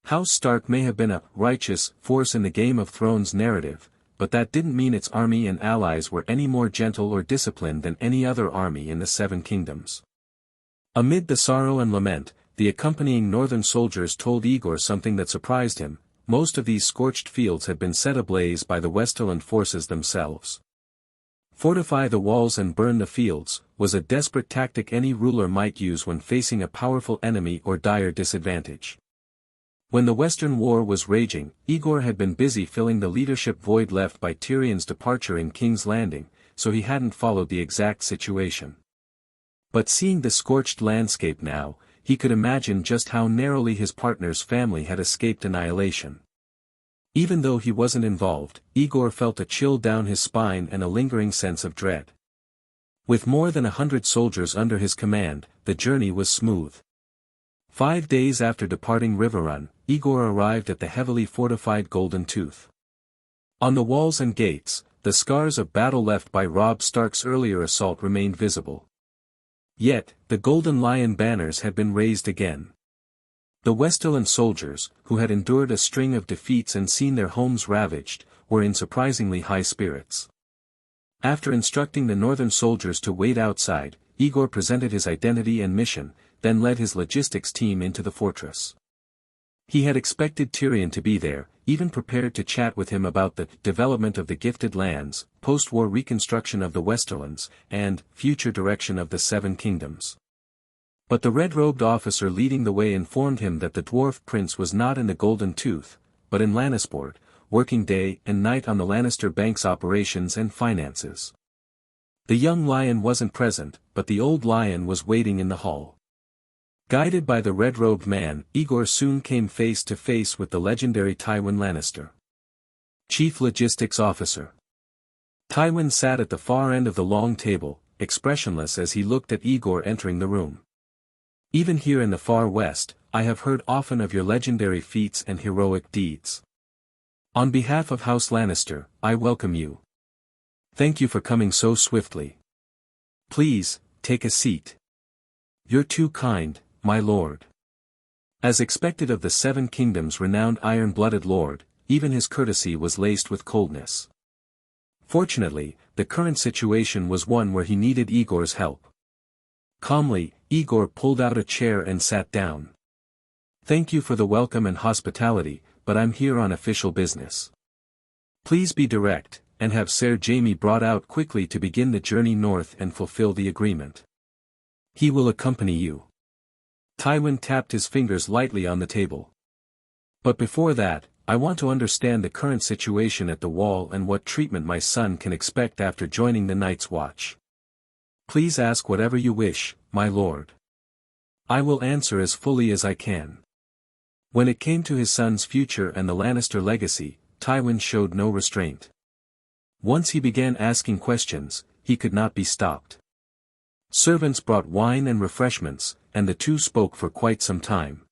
A: House Stark may have been a righteous force in the Game of Thrones narrative, but that didn't mean its army and allies were any more gentle or disciplined than any other army in the Seven Kingdoms. Amid the sorrow and lament, the accompanying northern soldiers told Aegor something that surprised him: most of these scorched fields had been set ablaze by the Westerland forces themselves. Fortify the walls and burn the fields was a desperate tactic any ruler might use when facing a powerful enemy or dire disadvantage. When the Western War was raging, Aegor had been busy filling the leadership void left by Tyrion's departure in King's Landing, so he hadn't followed the exact situation. But seeing the scorched landscape now, he could imagine just how narrowly his partner's family had escaped annihilation. Even though he wasn't involved, Aegor felt a chill down his spine and a lingering sense of dread. With more than 100 soldiers under his command, the journey was smooth. 5 days after departing Riverrun, Aegor arrived at the heavily fortified Golden Tooth. On the walls and gates, the scars of battle left by Robb Stark's earlier assault remained visible. Yet, the Golden Lion banners had been raised again. The Westerland soldiers, who had endured a string of defeats and seen their homes ravaged, were in surprisingly high spirits. After instructing the northern soldiers to wait outside, Aegor presented his identity and mission, then led his logistics team into the fortress. He had expected Tyrion to be there, even prepared to chat with him about the development of the Gifted Lands, post-war reconstruction of the Westerlands, and future direction of the Seven Kingdoms. But the red-robed officer leading the way informed him that the dwarf prince was not in the Golden Tooth, but in Lannisport, working day and night on the Lannister bank's operations and finances. The young lion wasn't present, but the old lion was waiting in the hall. Guided by the red-robed man, Aegor soon came face to face with the legendary Tywin Lannister. Chief Logistics Officer. Tywin sat at the far end of the long table, expressionless as he looked at Aegor entering the room. Even here in the far west, I have heard often of your legendary feats and heroic deeds. On behalf of House Lannister, I welcome you. Thank you for coming so swiftly. Please, take a seat. You're too kind, my lord. As expected of the Seven Kingdoms' renowned iron-blooded lord, even his courtesy was laced with coldness. Fortunately, the current situation was one where he needed Aegor's help. Calmly, Aegor pulled out a chair and sat down. Thank you for the welcome and hospitality, but I'm here on official business. Please be direct, and have Ser Jaime brought out quickly to begin the journey north and fulfill the agreement. He will accompany you. Tywin tapped his fingers lightly on the table. But before that, I want to understand the current situation at the Wall and what treatment my son can expect after joining the Night's Watch. Please ask whatever you wish, my lord. I will answer as fully as I can. When it came to his son's future and the Lannister legacy, Tywin showed no restraint. Once he began asking questions, he could not be stopped. Servants brought wine and refreshments, and the two spoke for quite some time.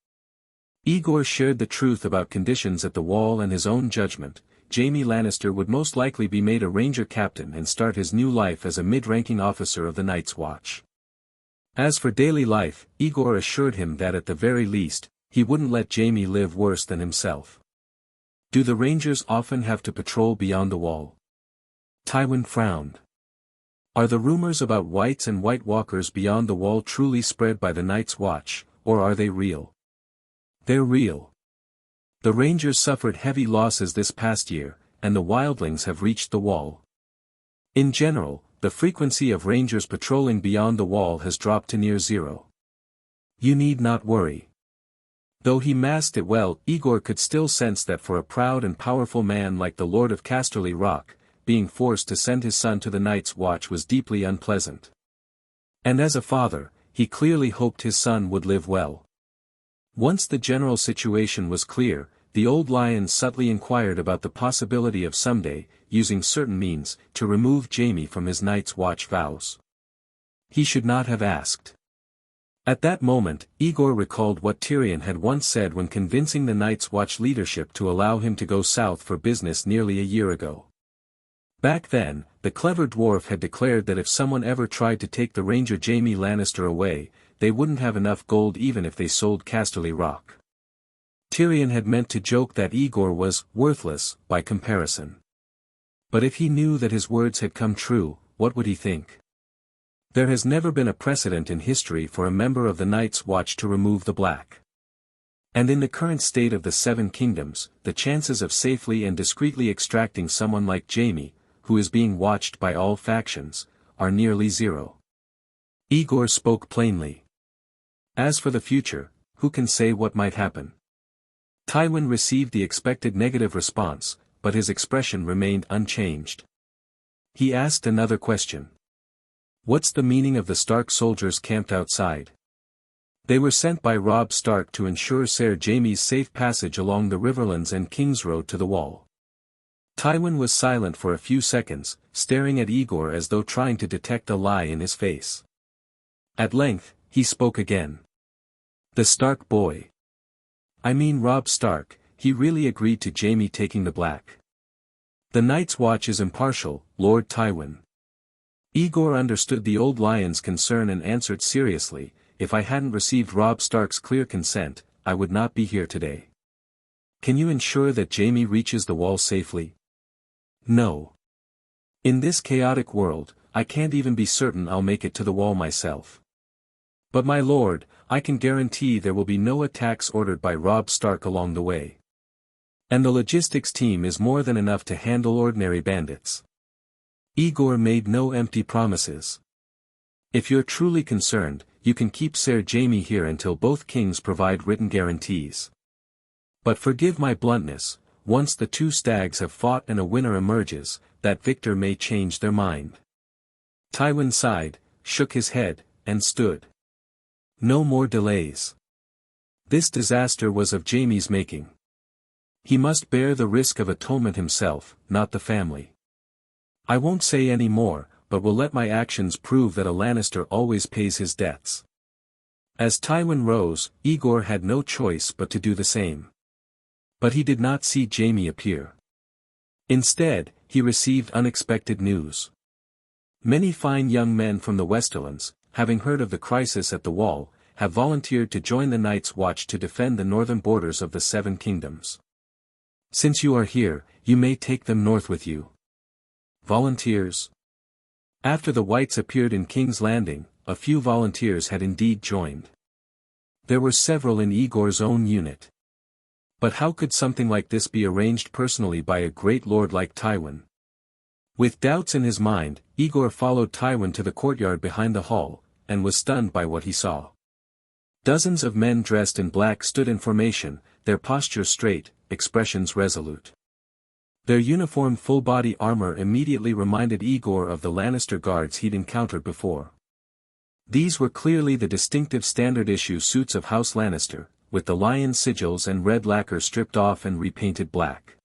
A: Aegor shared the truth about conditions at the Wall and his own judgment. Jaime Lannister would most likely be made a ranger captain and start his new life as a mid-ranking officer of the Night's Watch. As for daily life, Aegor assured him that at the very least, he wouldn't let Jaime live worse than himself. Do the rangers often have to patrol beyond the Wall? Tywin frowned. Are the rumors about whites and white walkers beyond the Wall truly spread by the Night's Watch, or are they real? They're real. The rangers suffered heavy losses this past year, and the wildlings have reached the Wall. In general, the frequency of rangers patrolling beyond the Wall has dropped to near zero. You need not worry. Though he masked it well, Aegor could still sense that for a proud and powerful man like the Lord of Casterly Rock, being forced to send his son to the Night's Watch was deeply unpleasant. And as a father, he clearly hoped his son would live well. Once the general situation was clear, the old lion subtly inquired about the possibility of someday, using certain means, to remove Jaime from his Night's Watch vows. He should not have asked. At that moment, Aegor recalled what Tyrion had once said when convincing the Night's Watch leadership to allow him to go south for business nearly a year ago. Back then, the clever dwarf had declared that if someone ever tried to take the ranger Jaime Lannister away, they wouldn't have enough gold even if they sold Casterly Rock. Tyrion had meant to joke that Aegor was worthless by comparison. But if he knew that his words had come true, what would he think? There has never been a precedent in history for a member of the Night's Watch to remove the Black. And in the current state of the Seven Kingdoms, the chances of safely and discreetly extracting someone like Jaime, who is being watched by all factions, are nearly zero. Aegor spoke plainly. As for the future, who can say what might happen? Tywin received the expected negative response, but his expression remained unchanged. He asked another question. What's the meaning of the Stark soldiers camped outside? They were sent by Robb Stark to ensure Ser Jaime's safe passage along the Riverlands and King's Road to the Wall. Tywin was silent for a few seconds, staring at Aegor as though trying to detect a lie in his face. At length, he spoke again. The Stark boy. I mean Robb Stark, he really agreed to Jaime taking the Black. The Night's Watch is impartial, Lord Tywin. Aegor understood the old lion's concern and answered seriously, if I hadn't received Robb Stark's clear consent, I would not be here today. Can you ensure that Jaime reaches the Wall safely? No. In this chaotic world, I can't even be certain I'll make it to the Wall myself. But my lord, I can guarantee there will be no attacks ordered by Robb Stark along the way. And the logistics team is more than enough to handle ordinary bandits. Aegor made no empty promises. If you're truly concerned, you can keep Ser Jaime here until both kings provide written guarantees. But forgive my bluntness, once the two stags have fought and a winner emerges, that victor may change their mind. Tywin sighed, shook his head, and stood. No more delays. This disaster was of Jaime's making. He must bear the risk of atonement himself, not the family. I won't say any more, but will let my actions prove that a Lannister always pays his debts. As Tywin rose, Aegor had no choice but to do the same. But he did not see Jaime appear. Instead, he received unexpected news. Many fine young men from the Westerlands, having heard of the crisis at the Wall, have volunteered to join the Night's Watch to defend the northern borders of the Seven Kingdoms. Since you are here, you may take them north with you. Volunteers? After the Whites appeared in King's Landing, a few volunteers had indeed joined. There were several in Aegor's own unit. But how could something like this be arranged personally by a great lord like Tywin? With doubts in his mind, Aegor followed Tywin to the courtyard behind the hall, and was stunned by what he saw. Dozens of men dressed in black stood in formation, their posture straight, expressions resolute. Their uniformed full-body armor immediately reminded Aegor of the Lannister guards he'd encountered before. These were clearly the distinctive standard-issue suits of House Lannister, with the lion sigils and red lacquer stripped off and repainted black.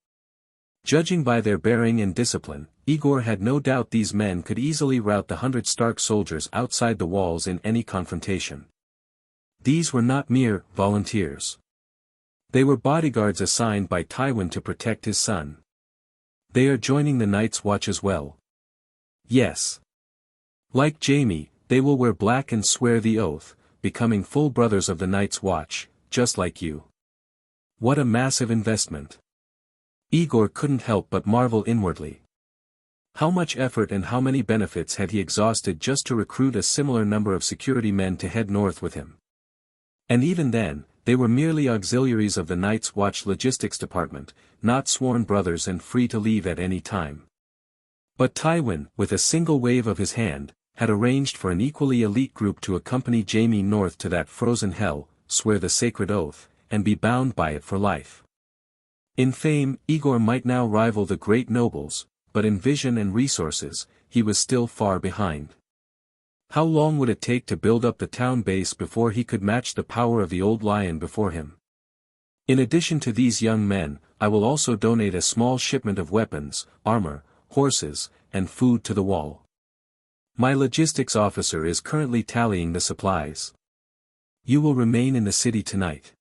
A: Judging by their bearing and discipline, Aegor had no doubt these men could easily rout the 100 Stark soldiers outside the walls in any confrontation. These were not mere volunteers. They were bodyguards assigned by Tywin to protect his son. They are joining the Night's Watch as well. Yes. Like Jaime, they will wear black and swear the oath, becoming full brothers of the Night's Watch, just like you. What a massive investment. Aegor couldn't help but marvel inwardly. How much effort and how many benefits had he exhausted just to recruit a similar number of security men to head north with him? And even then, they were merely auxiliaries of the Night's Watch logistics department, not sworn brothers and free to leave at any time. But Tywin, with a single wave of his hand, had arranged for an equally elite group to accompany Jaime north to that frozen hell, swear the sacred oath, and be bound by it for life. In fame, Aegor might now rival the great nobles, but in vision and resources, he was still far behind. How long would it take to build up the town base before he could match the power of the old lion before him? In addition to these young men, I will also donate a small shipment of weapons, armor, horses, and food to the Wall. My logistics officer is currently tallying the supplies. You will remain in the city tonight.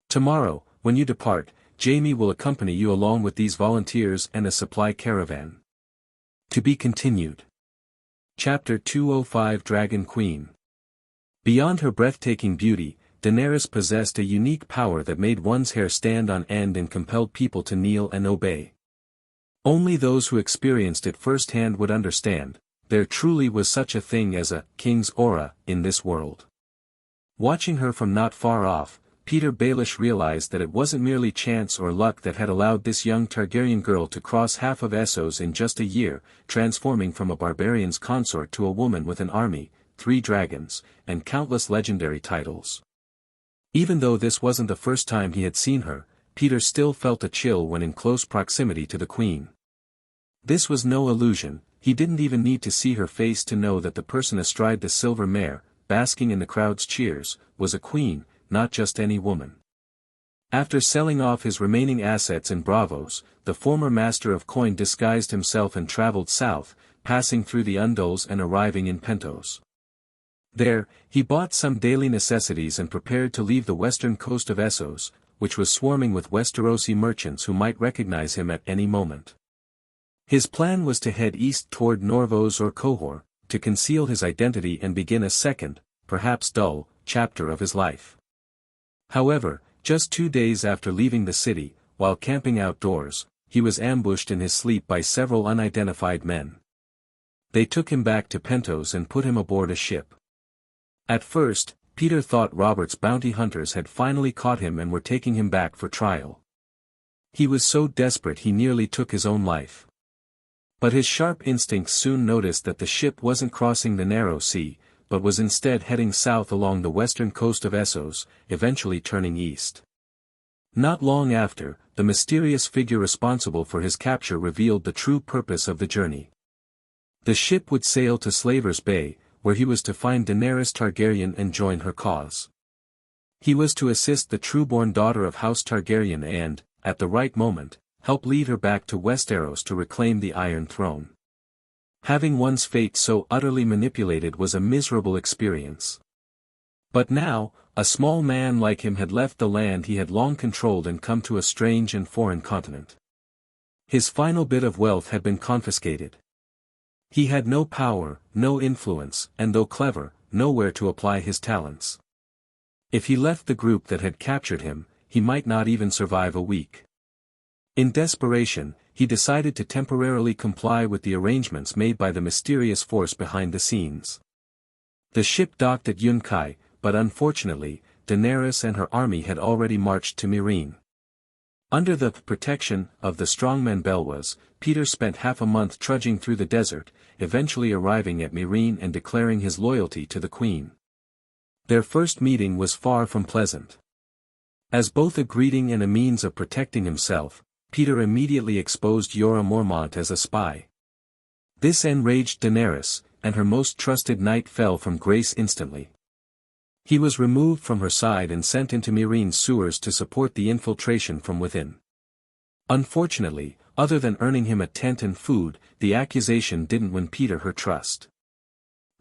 A: Tomorrow, when you depart, Jaime will accompany you along with these volunteers and a supply caravan. To be continued. Chapter 205 Dragon Queen. Beyond her breathtaking beauty, Daenerys possessed a unique power that made one's hair stand on end and compelled people to kneel and obey. Only those who experienced it firsthand would understand, there truly was such a thing as a king's aura in this world. Watching her from not far off, Peter Baelish realized that it wasn't merely chance or luck that had allowed this young Targaryen girl to cross half of Essos in just a year, transforming from a barbarian's consort to a woman with an army, 3 dragons, and countless legendary titles. Even though this wasn't the first time he had seen her, Peter still felt a chill when in close proximity to the queen. This was no illusion, he didn't even need to see her face to know that the person astride the silver mare, basking in the crowd's cheers, was a queen, not just any woman. After selling off his remaining assets in Braavos, the former master of coin disguised himself and traveled south, passing through the Undulls and arriving in Pentos. There, he bought some daily necessities and prepared to leave the western coast of Essos, which was swarming with Westerosi merchants who might recognize him at any moment. His plan was to head east toward Norvos or Qohor, to conceal his identity and begin a second, perhaps dull, chapter of his life. However, just 2 days after leaving the city, while camping outdoors, he was ambushed in his sleep by several unidentified men. They took him back to Pentos and put him aboard a ship. At first, Peter thought Robert's bounty hunters had finally caught him and were taking him back for trial. He was so desperate he nearly took his own life. But his sharp instincts soon noticed that the ship wasn't crossing the narrow sea, but was instead heading south along the western coast of Essos, eventually turning east. Not long after, the mysterious figure responsible for his capture revealed the true purpose of the journey. The ship would sail to Slaver's Bay, where he was to find Daenerys Targaryen and join her cause. He was to assist the trueborn daughter of House Targaryen and, at the right moment, help lead her back to Westeros to reclaim the Iron Throne. Having one's fate so utterly manipulated was a miserable experience. But now, a small man like him had left the land he had long controlled and come to a strange and foreign continent. His final bit of wealth had been confiscated. He had no power, no influence, and though clever, nowhere to apply his talents. If he left the group that had captured him, he might not even survive a week. In desperation, he decided to temporarily comply with the arrangements made by the mysterious force behind the scenes. The ship docked at Yunkai, but unfortunately, Daenerys and her army had already marched to Meereen. Under the protection of the strongman Belwas, Peter spent half a month trudging through the desert, eventually arriving at Meereen and declaring his loyalty to the Queen. Their first meeting was far from pleasant. As both a greeting and a means of protecting himself, Peter immediately exposed Jorah Mormont as a spy. This enraged Daenerys, and her most trusted knight fell from grace instantly. He was removed from her side and sent into Meereen's sewers to support the infiltration from within. Unfortunately, other than earning him a tent and food, the accusation didn't win Peter her trust.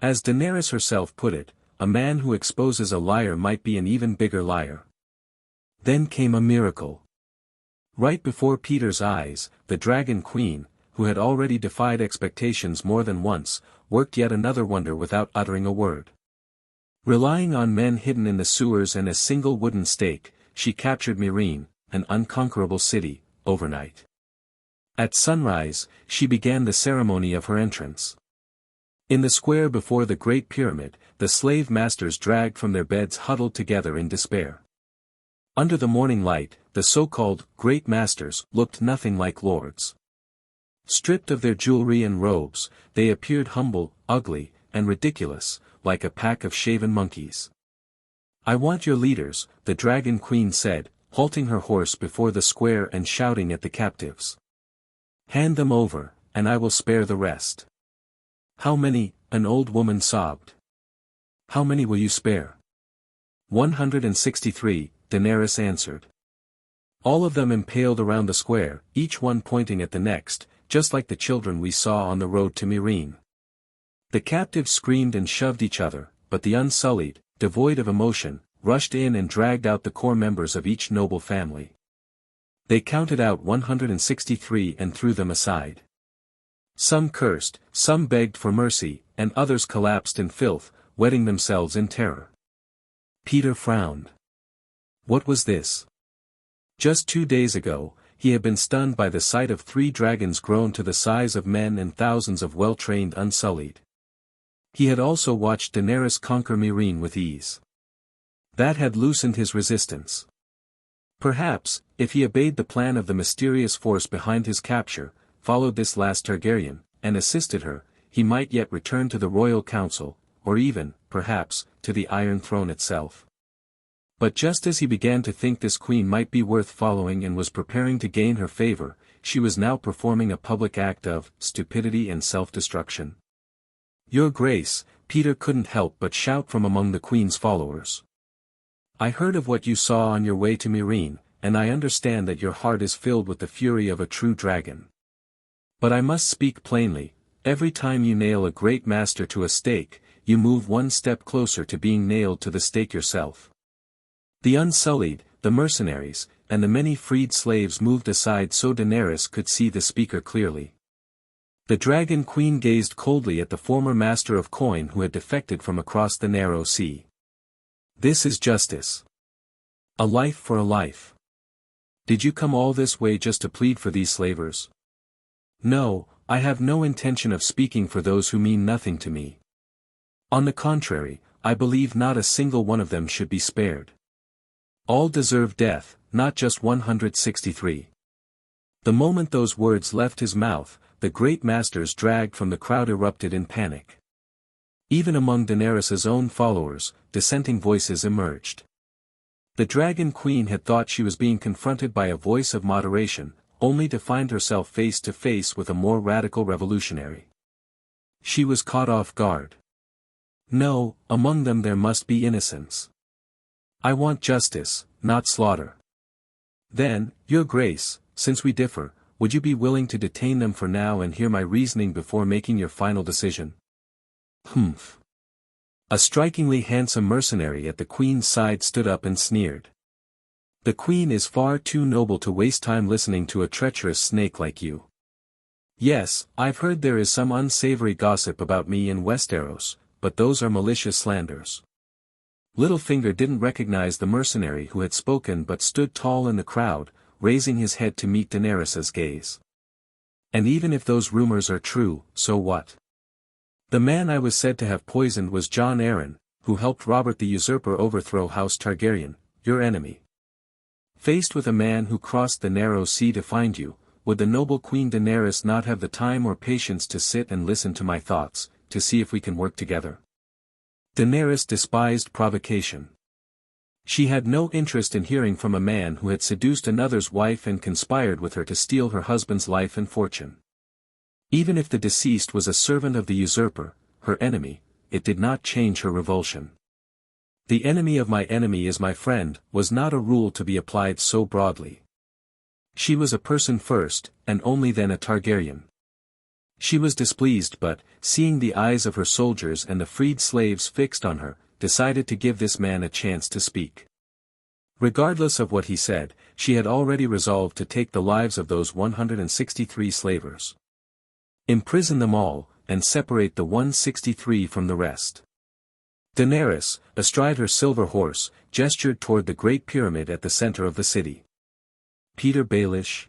A: As Daenerys herself put it, a man who exposes a liar might be an even bigger liar. Then came a miracle. Right before Peter's eyes, the Dragon Queen, who had already defied expectations more than once, worked yet another wonder without uttering a word. Relying on men hidden in the sewers and a single wooden stake, she captured Meereen, an unconquerable city, overnight. At sunrise, she began the ceremony of her entrance. In the square before the Great Pyramid, the slave masters dragged from their beds huddled together in despair. Under the morning light, the so-called Great Masters looked nothing like lords. Stripped of their jewelry and robes, they appeared humble, ugly, and ridiculous, like a pack of shaven monkeys. "I want your leaders," the Dragon Queen said, halting her horse before the square and shouting at the captives. "Hand them over, and I will spare the rest." "How many?" an old woman sobbed. "How many will you spare?" 163, Daenerys answered. "All of them impaled around the square, each one pointing at the next, just like the children we saw on the road to Meereen." The captives screamed and shoved each other, but the Unsullied, devoid of emotion, rushed in and dragged out the core members of each noble family. They counted out 163 and threw them aside. Some cursed, some begged for mercy, and others collapsed in filth, wetting themselves in terror. Peter frowned. What was this? Just 2 days ago, he had been stunned by the sight of 3 dragons grown to the size of men and thousands of well-trained Unsullied. He had also watched Daenerys conquer Meereen with ease. That had loosened his resistance. Perhaps, if he obeyed the plan of the mysterious force behind his capture, followed this last Targaryen, and assisted her, he might yet return to the royal council, or even, perhaps, to the Iron Throne itself. But just as he began to think this queen might be worth following and was preparing to gain her favor, she was now performing a public act of stupidity and self-destruction. "Your Grace," Peter couldn't help but shout from among the queen's followers. "I heard of what you saw on your way to Meereen, and I understand that your heart is filled with the fury of a true dragon. But I must speak plainly, every time you nail a great master to a stake, you move one step closer to being nailed to the stake yourself." The Unsullied, the mercenaries, and the many freed slaves moved aside so Daenerys could see the speaker clearly. The Dragon Queen gazed coldly at the former master of coin who had defected from across the narrow sea. "This is justice. A life for a life. Did you come all this way just to plead for these slavers?" "No, I have no intention of speaking for those who mean nothing to me. On the contrary, I believe not a single one of them should be spared. All deserve death, not just 163. The moment those words left his mouth, the great masters dragged from the crowd erupted in panic. Even among Daenerys's own followers, dissenting voices emerged. The Dragon Queen had thought she was being confronted by a voice of moderation, only to find herself face to face with a more radical revolutionary. She was caught off guard. No, among them there must be innocence. "I want justice, not slaughter. Then, your grace, since we differ, would you be willing to detain them for now and hear my reasoning before making your final decision? Humph. A strikingly handsome mercenary at the queen's side stood up and sneered. The queen is far too noble to waste time listening to a treacherous snake like you. Yes, I've heard there is some unsavory gossip about me in Westeros, but those are malicious slanders. Littlefinger didn't recognize the mercenary who had spoken but stood tall in the crowd, raising his head to meet Daenerys's gaze. And even if those rumors are true, so what? The man I was said to have poisoned was Jon Arryn, who helped Robert the Usurper overthrow House Targaryen, your enemy. Faced with a man who crossed the narrow sea to find you, would the noble Queen Daenerys not have the time or patience to sit and listen to my thoughts, to see if we can work together? Daenerys despised provocation. She had no interest in hearing from a man who had seduced another's wife and conspired with her to steal her husband's life and fortune. Even if the deceased was a servant of the usurper, her enemy, it did not change her revulsion. The enemy of my enemy is my friend was not a rule to be applied so broadly. She was a person first, and only then a Targaryen. She was displeased but, seeing the eyes of her soldiers and the freed slaves fixed on her, decided to give this man a chance to speak. Regardless of what he said, she had already resolved to take the lives of those 163 slavers. Imprison them all, and separate the 163 from the rest. Daenerys, astride her silver horse, gestured toward the Great Pyramid at the center of the city. Peter Baelish?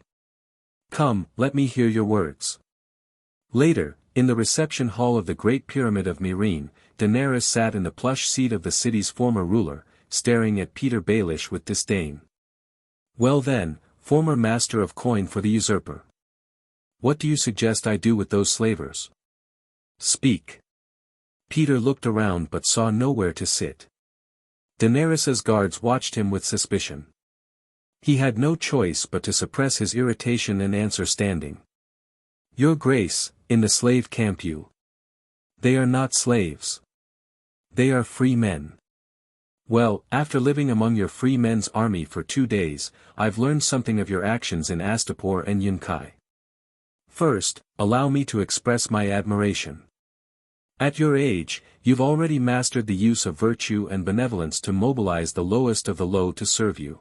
A: Come, let me hear your words. Later, in the reception hall of the Great Pyramid of Meereen, Daenerys sat in the plush seat of the city's former ruler, staring at Peter Baelish with disdain. Well then, former master of coin for the usurper. What do you suggest I do with those slavers? Speak. Peter looked around but saw nowhere to sit. Daenerys's guards watched him with suspicion. He had no choice but to suppress his irritation and answer standing. Your Grace, in the slave camp you. They are not slaves. They are free men. Well, after living among your free men's army for 2 days, I've learned something of your actions in Astapor and Yunkai. First, allow me to express my admiration. At your age, you've already mastered the use of virtue and benevolence to mobilize the lowest of the low to serve you.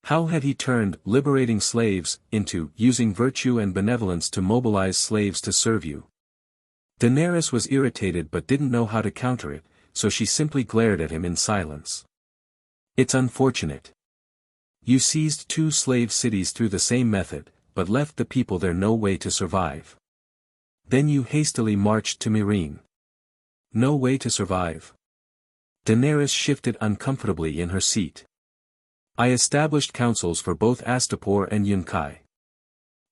A: How had he turned liberating slaves into using virtue and benevolence to mobilize slaves to serve you? Daenerys was irritated but didn't know how to counter it, so she simply glared at him in silence. It's unfortunate. You seized 2 slave cities through the same method, but left the people there no way to survive. Then you hastily marched to Meereen. No way to survive. Daenerys shifted uncomfortably in her seat. I established councils for both Astapor and Yunkai.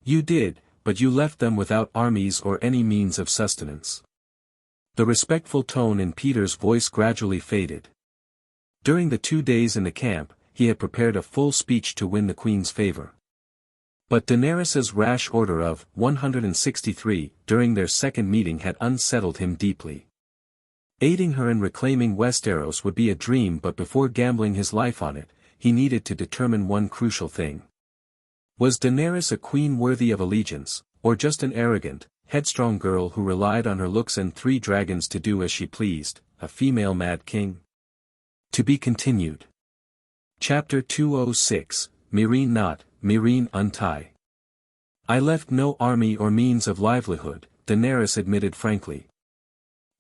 A: You did, but you left them without armies or any means of sustenance. The respectful tone in Peter's voice gradually faded. During the 2 days in the camp, he had prepared a full speech to win the Queen's favor. But Daenerys's rash order of 163 during their second meeting had unsettled him deeply. Aiding her in reclaiming Westeros would be a dream, but before gambling his life on it, he needed to determine one crucial thing. Was Daenerys a queen worthy of allegiance, or just an arrogant, headstrong girl who relied on her looks and 3 dragons to do as she pleased, a female mad king? To be continued. Chapter 206, Meereen not, Meereen untie. I left no army or means of livelihood, Daenerys admitted frankly.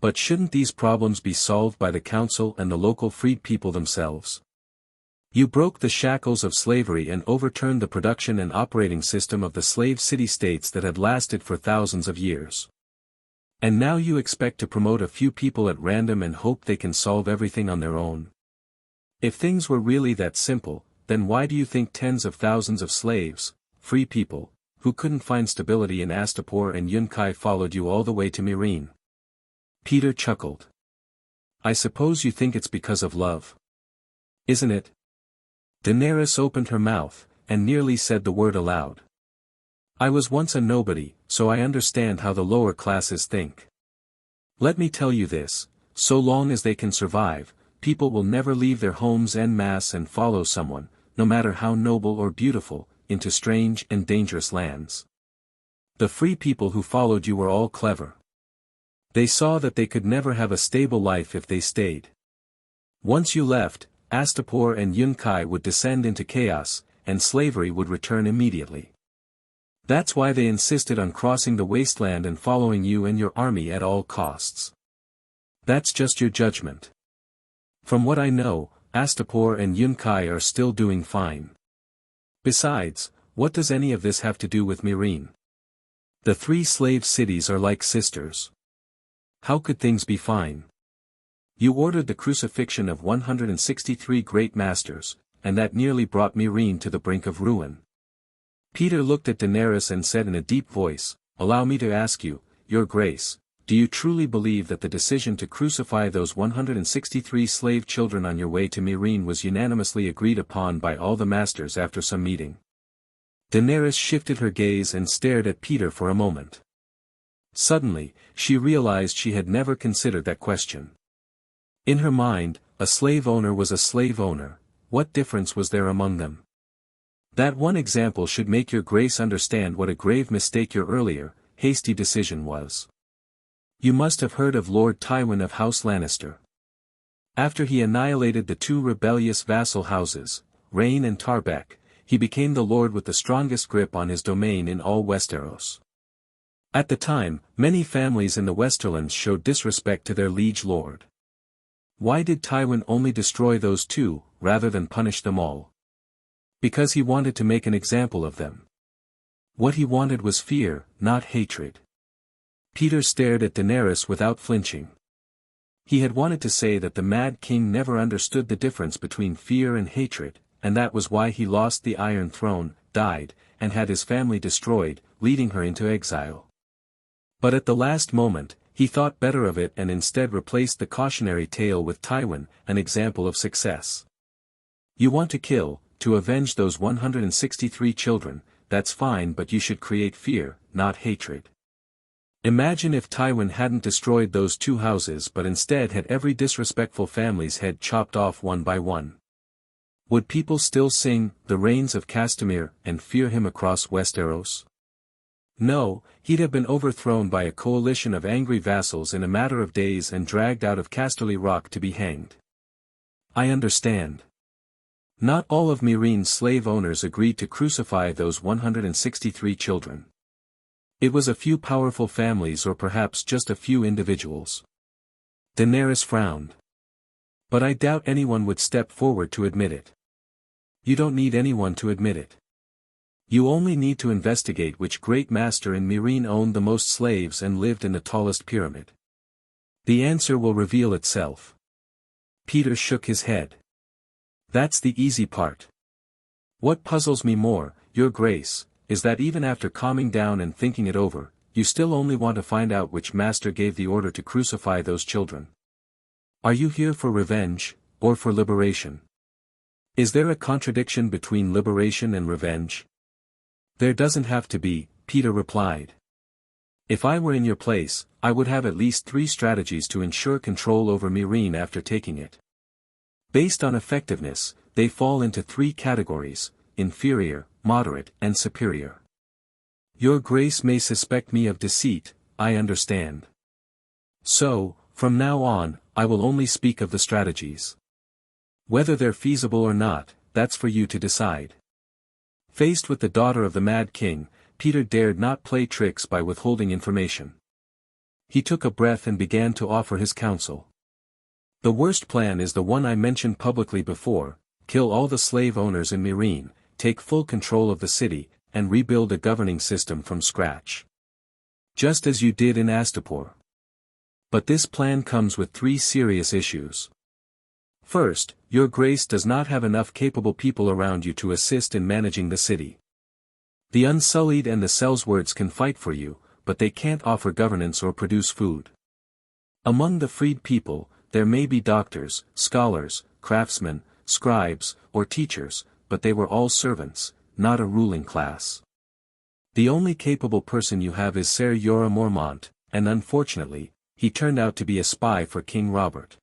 A: But shouldn't these problems be solved by the council and the local freed people themselves? You broke the shackles of slavery and overturned the production and operating system of the slave city-states that had lasted for thousands of years. And now you expect to promote a few people at random and hope they can solve everything on their own. If things were really that simple, then why do you think tens of thousands of slaves, free people, who couldn't find stability in Astapor and Yunkai followed you all the way to Meereen? Peter chuckled. I suppose you think it's because of love. Isn't it? Daenerys opened her mouth, and nearly said the word aloud. I was once a nobody, so I understand how the lower classes think. Let me tell you this, so long as they can survive, people will never leave their homes en masse and follow someone, no matter how noble or beautiful, into strange and dangerous lands. The free people who followed you were all clever. They saw that they could never have a stable life if they stayed. Once you left, Astapor and Yunkai would descend into chaos, and slavery would return immediately. That's why they insisted on crossing the wasteland and following you and your army at all costs. That's just your judgment. From what I know, Astapor and Yunkai are still doing fine. Besides, what does any of this have to do with Meereen? The 3 slave cities are like sisters. How could things be fine? You ordered the crucifixion of 163 great masters, and that nearly brought Meereen to the brink of ruin. Peter looked at Daenerys and said in a deep voice, "Allow me to ask you, Your Grace, do you truly believe that the decision to crucify those 163 slave children on your way to Meereen was unanimously agreed upon by all the masters after some meeting?" Daenerys shifted her gaze and stared at Peter for a moment. Suddenly, she realized she had never considered that question. In her mind, a slave owner was a slave owner. What difference was there among them? That one example should make Your Grace understand what a grave mistake your earlier, hasty decision was. You must have heard of Lord Tywin of House Lannister. After he annihilated the 2 rebellious vassal houses, Rhaen and Tarbeck, he became the lord with the strongest grip on his domain in all Westeros. At the time, many families in the Westerlands showed disrespect to their liege lord. Why did Tywin only destroy those 2, rather than punish them all? Because he wanted to make an example of them. What he wanted was fear, not hatred. Peter stared at Daenerys without flinching. He had wanted to say that the Mad King never understood the difference between fear and hatred, and that was why he lost the Iron Throne, died, and had his family destroyed, leading her into exile. But at the last moment, he thought better of it and instead replaced the cautionary tale with Tywin, an example of success. You want to kill, to avenge those 163 children, that's fine, but you should create fear, not hatred. Imagine if Tywin hadn't destroyed those 2 houses but instead had every disrespectful family's head chopped off one by one. Would people still sing, "The Rains of Castamere," and fear him across Westeros? No, he'd have been overthrown by a coalition of angry vassals in a matter of days and dragged out of Casterly Rock to be hanged. I understand. Not all of Meereen's slave owners agreed to crucify those 163 children. It was a few powerful families or perhaps just a few individuals. Daenerys frowned. But I doubt anyone would step forward to admit it. You don't need anyone to admit it. You only need to investigate which great master in Meereen owned the most slaves and lived in the tallest pyramid. The answer will reveal itself. Peter shook his head. That's the easy part. What puzzles me more, Your Grace, is that even after calming down and thinking it over, you still only want to find out which master gave the order to crucify those children. Are you here for revenge, or for liberation? Is there a contradiction between liberation and revenge? There doesn't have to be, Peter replied. If I were in your place, I would have at least 3 strategies to ensure control over Meereen after taking it. Based on effectiveness, they fall into 3 categories: inferior, moderate, and superior. Your Grace may suspect me of deceit, I understand. So, from now on, I will only speak of the strategies. Whether they're feasible or not, that's for you to decide. Faced with the daughter of the Mad King, Peter dared not play tricks by withholding information. He took a breath and began to offer his counsel. The worst plan is the one I mentioned publicly before: kill all the slave owners in Meereen, take full control of the city, and rebuild a governing system from scratch. Just as you did in Astapor. But this plan comes with 3 serious issues. First, Your Grace does not have enough capable people around you to assist in managing the city. The Unsullied and the Sellswords can fight for you, but they can't offer governance or produce food. Among the freed people, there may be doctors, scholars, craftsmen, scribes, or teachers, but they were all servants, not a ruling class. The only capable person you have is Ser Jorah Mormont, and unfortunately, he turned out to be a spy for King Robert.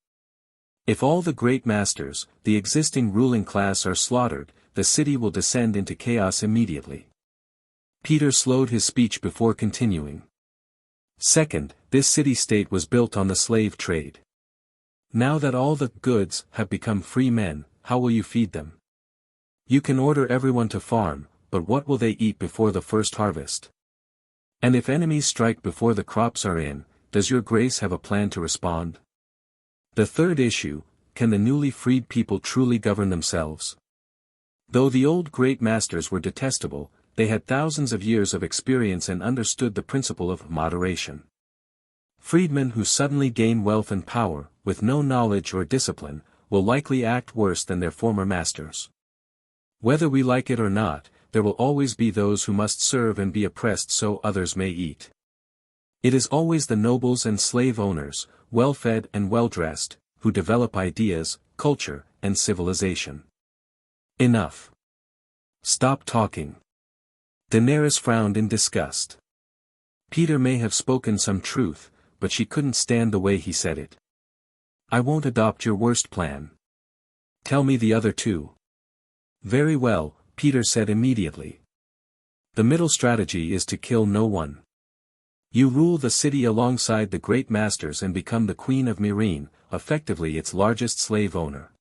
A: If all the great masters, the existing ruling class, are slaughtered, the city will descend into chaos immediately. Peter slowed his speech before continuing. Second, this city-state was built on the slave trade. Now that all the goods have become free men, how will you feed them? You can order everyone to farm, but what will they eat before the first harvest? And if enemies strike before the crops are in, does your grace have a plan to respond? The third issue, can the newly freed people truly govern themselves? Though the old great masters were detestable, they had thousands of years of experience and understood the principle of moderation. Freedmen who suddenly gain wealth and power, with no knowledge or discipline, will likely act worse than their former masters. Whether we like it or not, there will always be those who must serve and be oppressed so others may eat. It is always the nobles and slave owners, well-fed and well-dressed, who develop ideas, culture, and civilization. Enough. Stop talking. Daenerys frowned in disgust. Peter may have spoken some truth, but she couldn't stand the way he said it. I won't adopt your worst plan. Tell me the other two. Very well, Peter said immediately. The middle strategy is to kill no one. You rule the city alongside the great masters and become the Queen of Meereen, effectively its largest slave owner.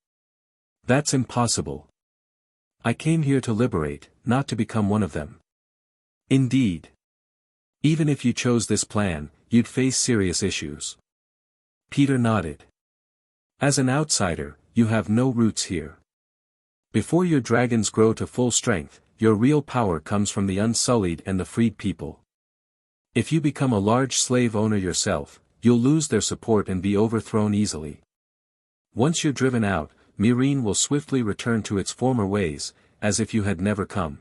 A: That's impossible. I came here to liberate, not to become one of them. Indeed. Even if you chose this plan, you'd face serious issues. Peter nodded. As an outsider, you have no roots here. Before your dragons grow to full strength, your real power comes from the unsullied and the freed people. If you become a large slave owner yourself, you'll lose their support and be overthrown easily. Once you're driven out, Meereen will swiftly return to its former ways, as if you had never come.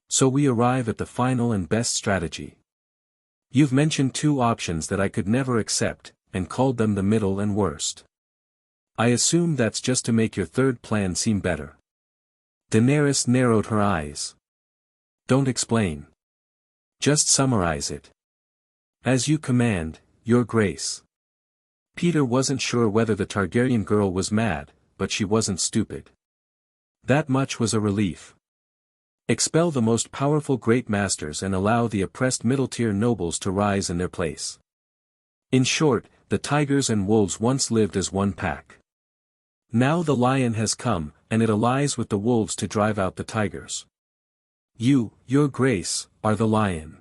A: So we arrive at the final and best strategy. You've mentioned two options that I could never accept, and called them the middle and worst. I assume that's just to make your third plan seem better. Daenerys narrowed her eyes. Don't explain. Just summarize it. As you command, Your Grace. Peter wasn't sure whether the Targaryen girl was mad, but she wasn't stupid. That much was a relief. Expel the most powerful great masters and allow the oppressed middle-tier nobles to rise in their place. In short, the tigers and wolves once lived as one pack. Now the lion has come, and it allies with the wolves to drive out the tigers. You, Your Grace, are the lion.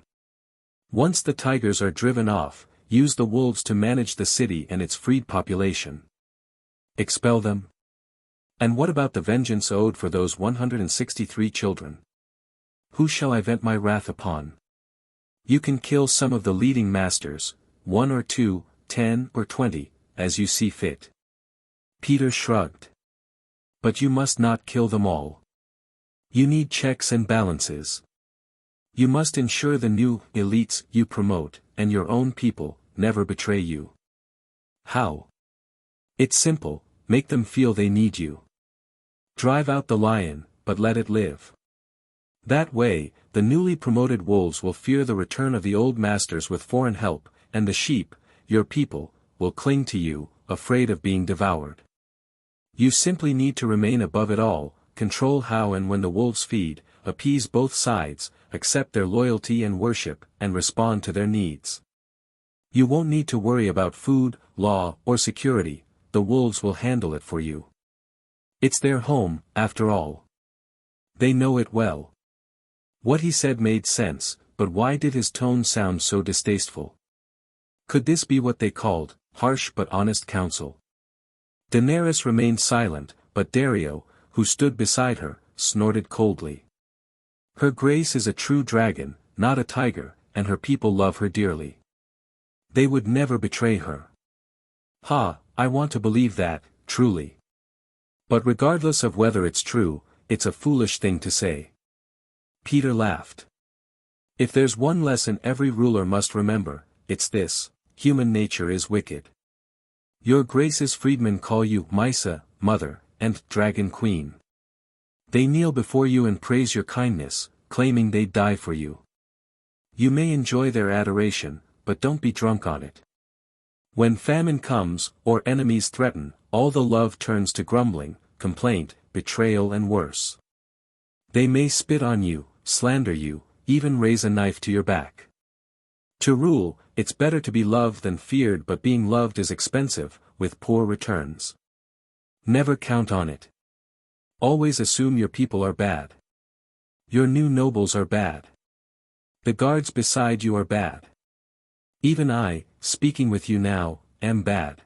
A: Once the tigers are driven off, use the wolves to manage the city and its freed population. Expel them? And what about the vengeance owed for those 163 children? Who shall I vent my wrath upon? You can kill some of the leading masters, 1 or 2, 10 or 20, as you see fit. Peter shrugged. But you must not kill them all. You need checks and balances. You must ensure the new elites you promote, and your own people, never betray you. How? It's simple, make them feel they need you. Drive out the lion, but let it live. That way, the newly promoted wolves will fear the return of the old masters with foreign help, and the sheep, your people, will cling to you, afraid of being devoured. You simply need to remain above it all, control how and when the wolves feed, appease both sides, accept their loyalty and worship, and respond to their needs. You won't need to worry about food, law, or security, the wolves will handle it for you. It's their home, after all. They know it well. What he said made sense, but why did his tone sound so distasteful? Could this be what they called, harsh but honest counsel? Daenerys remained silent, but Daario, who stood beside her, snorted coldly. Her Grace is a true dragon, not a tiger, and her people love her dearly. They would never betray her. Ha, I want to believe that, truly. But regardless of whether it's true, it's a foolish thing to say. Peter laughed. If there's one lesson every ruler must remember, it's this: human nature is wicked. Your Grace's freedmen call you Mysa, Mother, and Dragon Queen. They kneel before you and praise your kindness, claiming they'd die for you. You may enjoy their adoration, but don't be drunk on it. When famine comes, or enemies threaten, all the love turns to grumbling, complaint, betrayal and worse. They may spit on you, slander you, even raise a knife to your back. To rule, it's better to be loved than feared, but being loved is expensive, with poor returns. Never count on it. Always assume your people are bad. Your new nobles are bad. The guards beside you are bad. Even I, speaking with you now, am bad.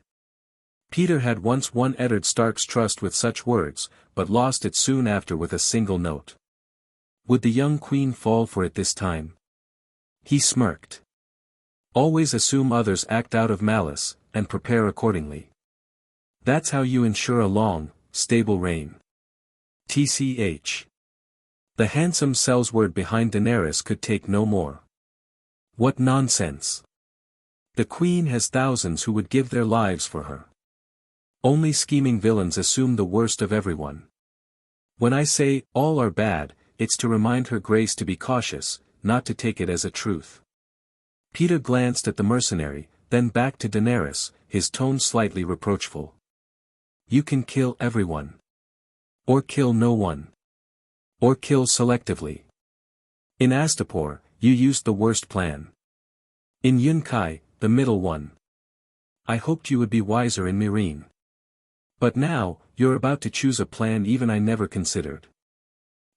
A: Peter had once won Eddard Stark's trust with such words, but lost it soon after with a single note. Would the young queen fall for it this time? He smirked. Always assume others act out of malice, and prepare accordingly. That's how you ensure a long, stable reign. TCH. The handsome Sellsword behind Daenerys could take no more. What nonsense. The queen has thousands who would give their lives for her. Only scheming villains assume the worst of everyone. When I say, all are bad, it's to remind her grace to be cautious, not to take it as a truth. Peter glanced at the mercenary, then back to Daenerys, his tone slightly reproachful. You can kill everyone. Or kill no one. Or kill selectively. In Astapor, you used the worst plan. In Yunkai, the middle one. I hoped you would be wiser in Meereen. But now, you're about to choose a plan even I never considered.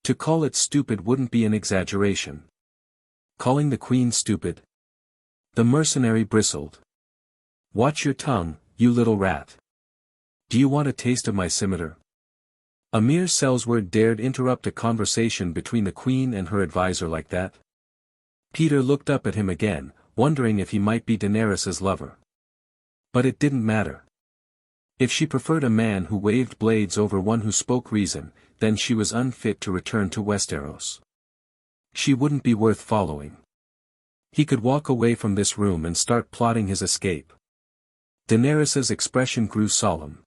A: To call it stupid wouldn't be an exaggeration. Calling the queen stupid? The mercenary bristled. Watch your tongue, you little rat. Do you want a taste of my scimitar? A mere Sellsword dared interrupt a conversation between the queen and her advisor like that? Peter looked up at him again, wondering if he might be Daenerys's lover. But it didn't matter. If she preferred a man who waved blades over one who spoke reason, then she was unfit to return to Westeros. She wouldn't be worth following. He could walk away from this room and start plotting his escape. Daenerys's expression grew solemn.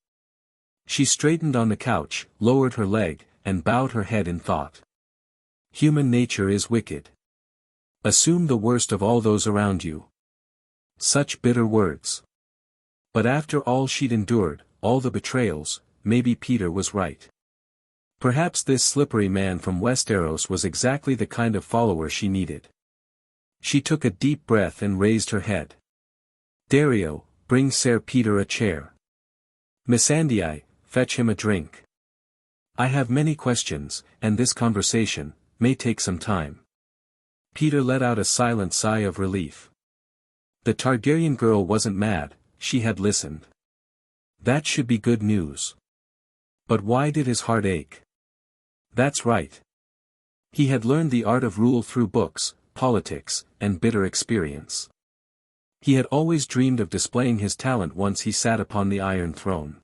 A: She straightened on the couch, lowered her leg, and bowed her head in thought. Human nature is wicked. Assume the worst of all those around you. Such bitter words. But after all she'd endured, all the betrayals, maybe Peter was right. Perhaps this slippery man from Westeros was exactly the kind of follower she needed. She took a deep breath and raised her head. Dario, bring Sir Peter a chair. Missandei, fetch him a drink. I have many questions, and this conversation may take some time. Peter let out a silent sigh of relief. The Targaryen girl wasn't mad, she had listened. That should be good news. But why did his heart ache? That's right. He had learned the art of rule through books, politics, and bitter experience. He had always dreamed of displaying his talent once he sat upon the Iron Throne.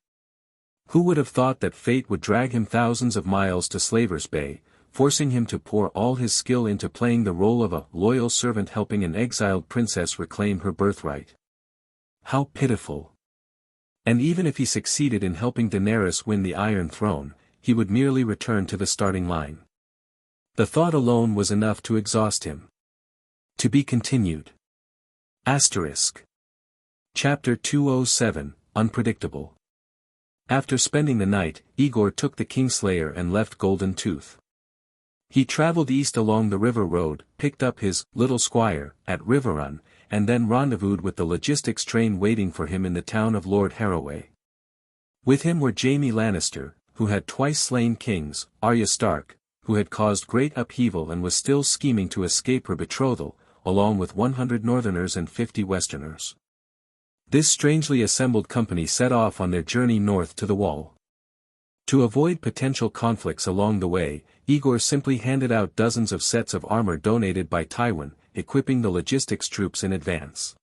A: Who would have thought that fate would drag him thousands of miles to Slaver's Bay, forcing him to pour all his skill into playing the role of a loyal servant helping an exiled princess reclaim her birthright? How pitiful. And even if he succeeded in helping Daenerys win the Iron Throne, he would merely return to the starting line. The thought alone was enough to exhaust him. To be continued. Asterisk. Chapter 207, Unpredictable. After spending the night, Aegor took the Kingslayer and left Golden Tooth. He traveled east along the river road, picked up his little squire at Riverrun, and then rendezvoused with the logistics train waiting for him in the town of Lord Harroway. With him were Jaime Lannister, who had twice slain kings, Arya Stark, who had caused great upheaval and was still scheming to escape her betrothal, along with 100 Northerners and 50 Westerners. This strangely assembled company set off on their journey north to the Wall. To avoid potential conflicts along the way, Aegor simply handed out dozens of sets of armor donated by Tywin, equipping the logistics troops in advance.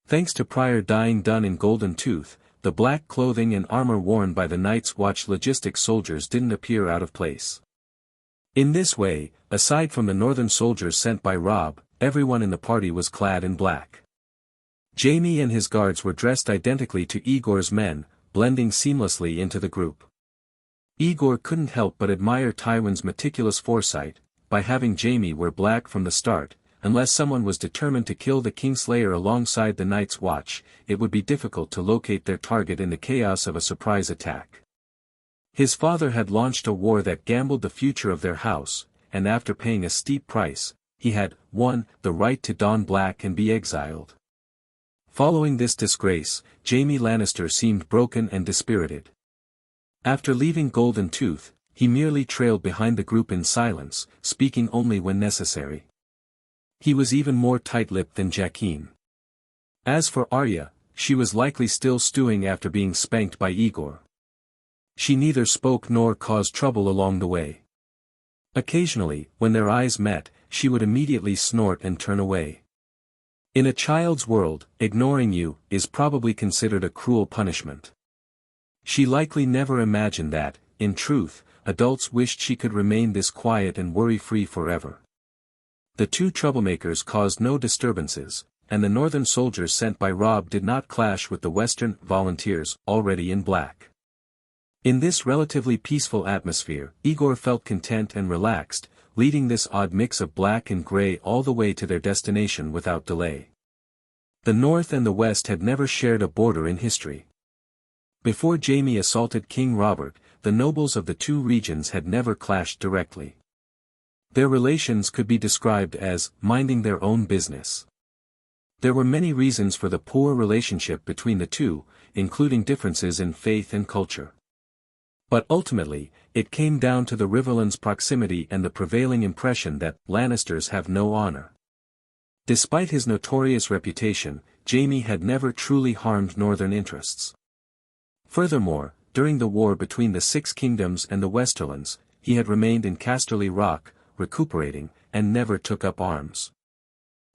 A: Thanks to prior dyeing done in Golden Tooth, the black clothing and armor worn by the Night's Watch logistics soldiers didn't appear out of place. In this way, aside from the northern soldiers sent by Robb, everyone in the party was clad in black. Jaime and his guards were dressed identically to Aegor's men, blending seamlessly into the group. Aegor couldn't help but admire Tywin's meticulous foresight, by having Jaime wear black from the start. Unless someone was determined to kill the Kingslayer alongside the Night's Watch, it would be difficult to locate their target in the chaos of a surprise attack. His father had launched a war that gambled the future of their house, and after paying a steep price, he had won the right to don black and be exiled. Following this disgrace, Jaime Lannister seemed broken and dispirited. After leaving Golden Tooth, he merely trailed behind the group in silence, speaking only when necessary. He was even more tight-lipped than Jaqen. As for Arya, she was likely still stewing after being spanked by Aegor. She neither spoke nor caused trouble along the way. Occasionally, when their eyes met, she would immediately snort and turn away. In a child's world, ignoring you is probably considered a cruel punishment. She likely never imagined that, in truth, adults wished she could remain this quiet and worry-free forever. The two troublemakers caused no disturbances, and the northern soldiers sent by Robb did not clash with the western volunteers already in black. In this relatively peaceful atmosphere, Aegor felt content and relaxed, leading this odd mix of black and gray all the way to their destination without delay. The north and the west had never shared a border in history. Before Jaime assaulted King Robert, the nobles of the two regions had never clashed directly. Their relations could be described as minding their own business. There were many reasons for the poor relationship between the two, including differences in faith and culture. But ultimately, it came down to the Riverlands' proximity and the prevailing impression that Lannisters have no honor. Despite his notorious reputation, Jaime had never truly harmed northern interests. Furthermore, during the war between the Six Kingdoms and the Westerlands, he had remained in Casterly Rock, recuperating, and never took up arms.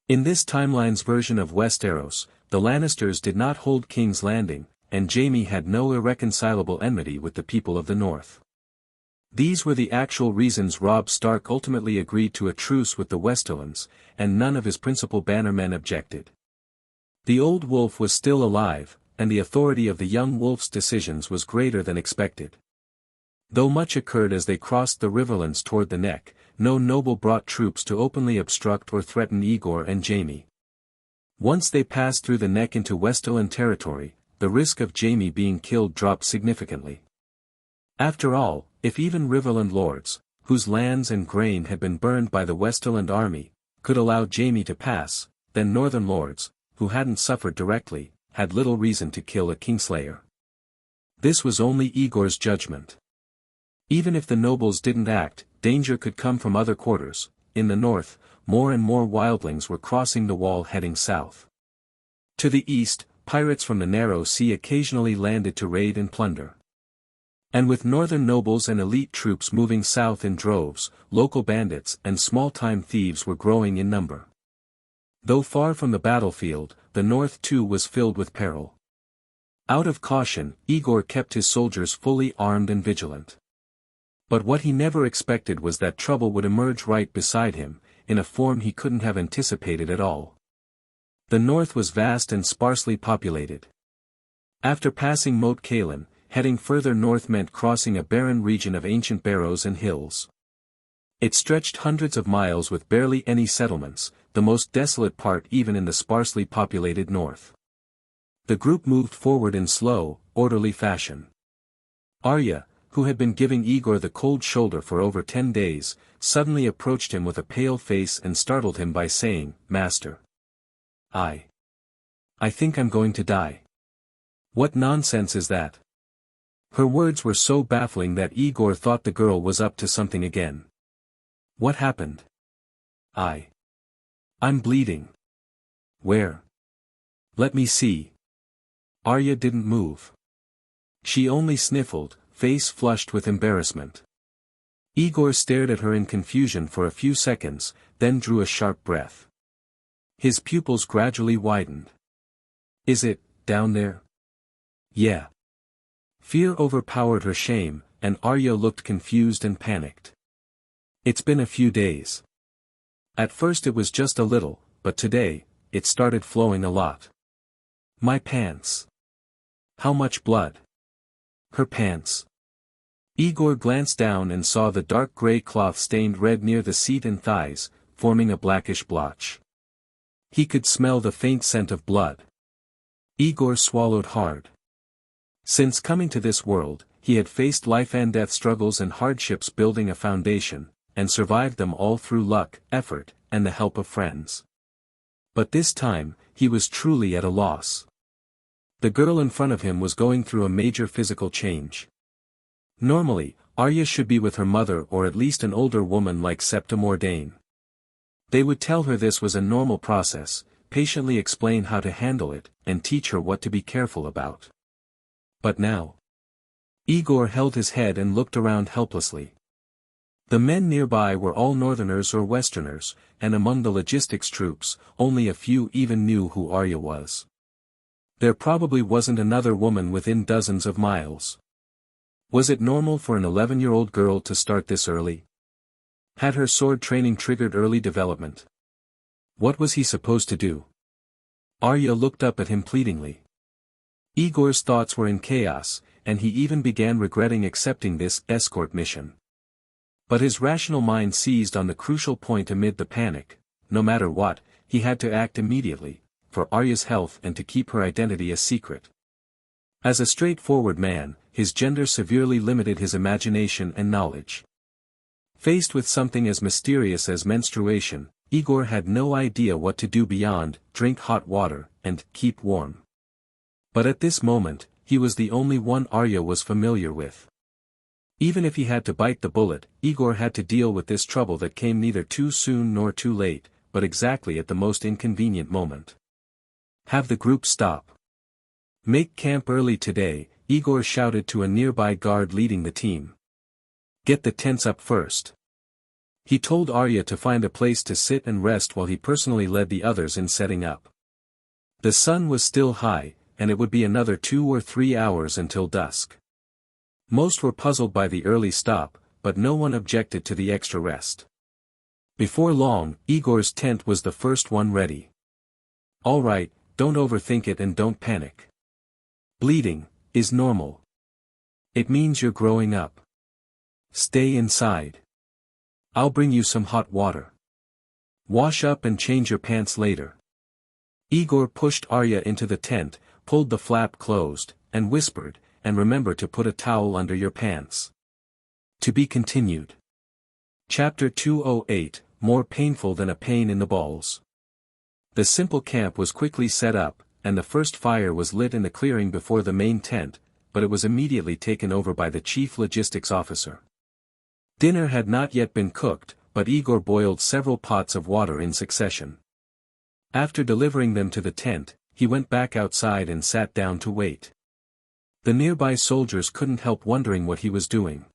A: In this timeline's version of Westeros, the Lannisters did not hold King's Landing, and Jaime had no irreconcilable enmity with the people of the North. These were the actual reasons Robb Stark ultimately agreed to a truce with the Westerlands, and none of his principal bannermen objected. The old wolf was still alive, and the authority of the young wolf's decisions was greater than expected. Though much occurred as they crossed the Riverlands toward the Neck, no noble brought troops to openly obstruct or threaten Aegor and Jaime. Once they passed through the Neck into Westerland territory, the risk of Jaime being killed dropped significantly. After all, if even Riverland lords, whose lands and grain had been burned by the Westerland army, could allow Jaime to pass, then northern lords, who hadn't suffered directly, had little reason to kill a Kingslayer. This was only Aegor's judgment. Even if the nobles didn't act, danger could come from other quarters. In the north, more and more wildlings were crossing the wall heading south. To the east, pirates from the Narrow Sea occasionally landed to raid and plunder. And with northern nobles and elite troops moving south in droves, local bandits and small-time thieves were growing in number. Though far from the battlefield, the north too was filled with peril. Out of caution, Aegor kept his soldiers fully armed and vigilant. But what he never expected was that trouble would emerge right beside him, in a form he couldn't have anticipated at all. The north was vast and sparsely populated. After passing Moat Cailin, heading further north meant crossing a barren region of ancient barrows and hills. It stretched hundreds of miles with barely any settlements, the most desolate part even in the sparsely populated north. The group moved forward in slow, orderly fashion. Arya, who had been giving Aegor the cold shoulder for over 10 days, suddenly approached him with a pale face and startled him by saying, "Master. I think I'm going to die." "What nonsense is that?" Her words were so baffling that Aegor thought the girl was up to something again. "What happened?" I'm bleeding." "Where?" "Let me see." Arya didn't move. She only sniffled, face flushed with embarrassment. Aegor stared at her in confusion for a few seconds, then drew a sharp breath. His pupils gradually widened. "Is it down there?" "Yeah." Fear overpowered her shame, and Arya looked confused and panicked. "It's been a few days. At first it was just a little, but today, it started flowing a lot. My pants. How much blood?" "Her pants." Aegor glanced down and saw the dark gray cloth stained red near the seat and thighs, forming a blackish blotch. He could smell the faint scent of blood. Aegor swallowed hard. Since coming to this world, he had faced life-and-death struggles and hardships building a foundation, and survived them all through luck, effort, and the help of friends. But this time, he was truly at a loss. The girl in front of him was going through a major physical change. Normally, Arya should be with her mother or at least an older woman like Septa Mordane. They would tell her this was a normal process, patiently explain how to handle it, and teach her what to be careful about. But now, Aegor held his head and looked around helplessly. The men nearby were all Northerners or Westerners, and among the logistics troops, only a few even knew who Arya was. There probably wasn't another woman within dozens of miles. Was it normal for an 11-year-old girl to start this early? Had her sword training triggered early development? What was he supposed to do? Arya looked up at him pleadingly. Aegor's thoughts were in chaos, and he even began regretting accepting this escort mission. But his rational mind seized on the crucial point amid the panic. No matter what, he had to act immediately, for Arya's health and to keep her identity a secret. As a straightforward man, his gender severely limited his imagination and knowledge. Faced with something as mysterious as menstruation, Aegor had no idea what to do beyond drink hot water and keep warm. But at this moment, he was the only one Arya was familiar with. Even if he had to bite the bullet, Aegor had to deal with this trouble that came neither too soon nor too late, but exactly at the most inconvenient moment. Have the group stop. Make camp early today, Aegor shouted to a nearby guard leading the team. Get the tents up first. He told Arya to find a place to sit and rest while he personally led the others in setting up. The sun was still high, and it would be another 2 or 3 hours until dusk. Most were puzzled by the early stop, but no one objected to the extra rest. Before long, Aegor's tent was the first one ready. All right, don't overthink it and don't panic. Bleeding is normal. It means you're growing up. Stay inside. I'll bring you some hot water. Wash up and change your pants later. Aegor pushed Arya into the tent, pulled the flap closed, and whispered, and remember to put a towel under your pants. To be continued. Chapter 208, More Painful Than a Pain in the Balls. The simple camp was quickly set up, and the first fire was lit in the clearing before the main tent, but it was immediately taken over by the chief logistics officer. Dinner had not yet been cooked, but Aegor boiled several pots of water in succession. After delivering them to the tent, he went back outside and sat down to wait. The nearby soldiers couldn't help wondering what he was doing.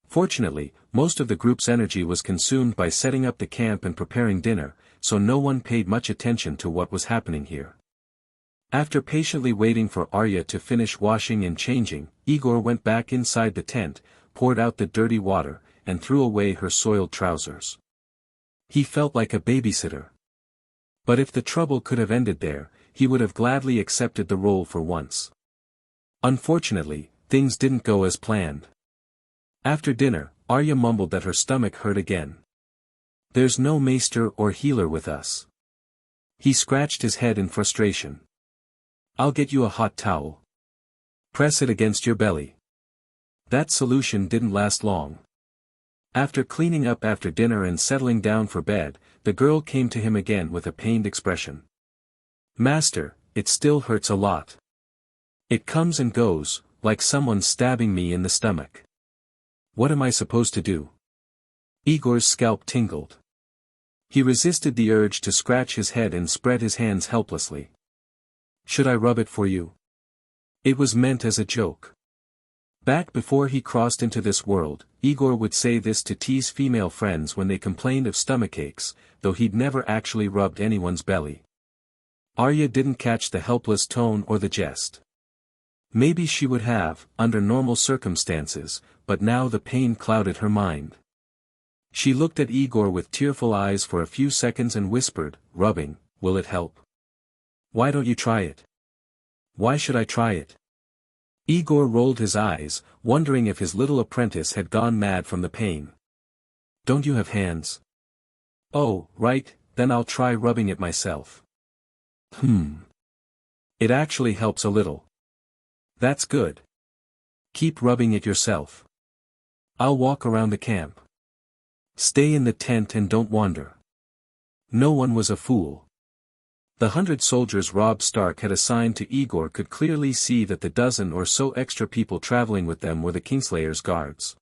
A: Fortunately, most of the group's energy was consumed by setting up the camp and preparing dinner, so no one paid much attention to what was happening here. After patiently waiting for Arya to finish washing and changing, Aegor went back inside the tent, poured out the dirty water, and threw away her soiled trousers. He felt like a babysitter. But if the trouble could have ended there, he would have gladly accepted the role for once. Unfortunately, things didn't go as planned. After dinner, Arya mumbled that her stomach hurt again. There's no maester or healer with us. He scratched his head in frustration. I'll get you a hot towel. Press it against your belly. That solution didn't last long. After cleaning up after dinner and settling down for bed, the girl came to him again with a pained expression. Master, it still hurts a lot. It comes and goes, like someone stabbing me in the stomach. What am I supposed to do? Aegor's scalp tingled. He resisted the urge to scratch his head and spread his hands helplessly. Should I rub it for you? It was meant as a joke. Back before he crossed into this world, Aegor would say this to tease female friends when they complained of stomachaches, though he'd never actually rubbed anyone's belly. Arya didn't catch the helpless tone or the jest. Maybe she would have, under normal circumstances, but now the pain clouded her mind. She looked at Aegor with tearful eyes for a few seconds and whispered, rubbing, will it help? Why don't you try it? Why should I try it? Aegor rolled his eyes, wondering if his little apprentice had gone mad from the pain. Don't you have hands? Oh, right, then I'll try rubbing it myself. It actually helps a little. That's good. Keep rubbing it yourself. I'll walk around the camp. Stay in the tent and don't wander. No one was a fool. The 100 soldiers Robb Stark had assigned to Aegor could clearly see that the dozen or so extra people traveling with them were the Kingslayer's guards.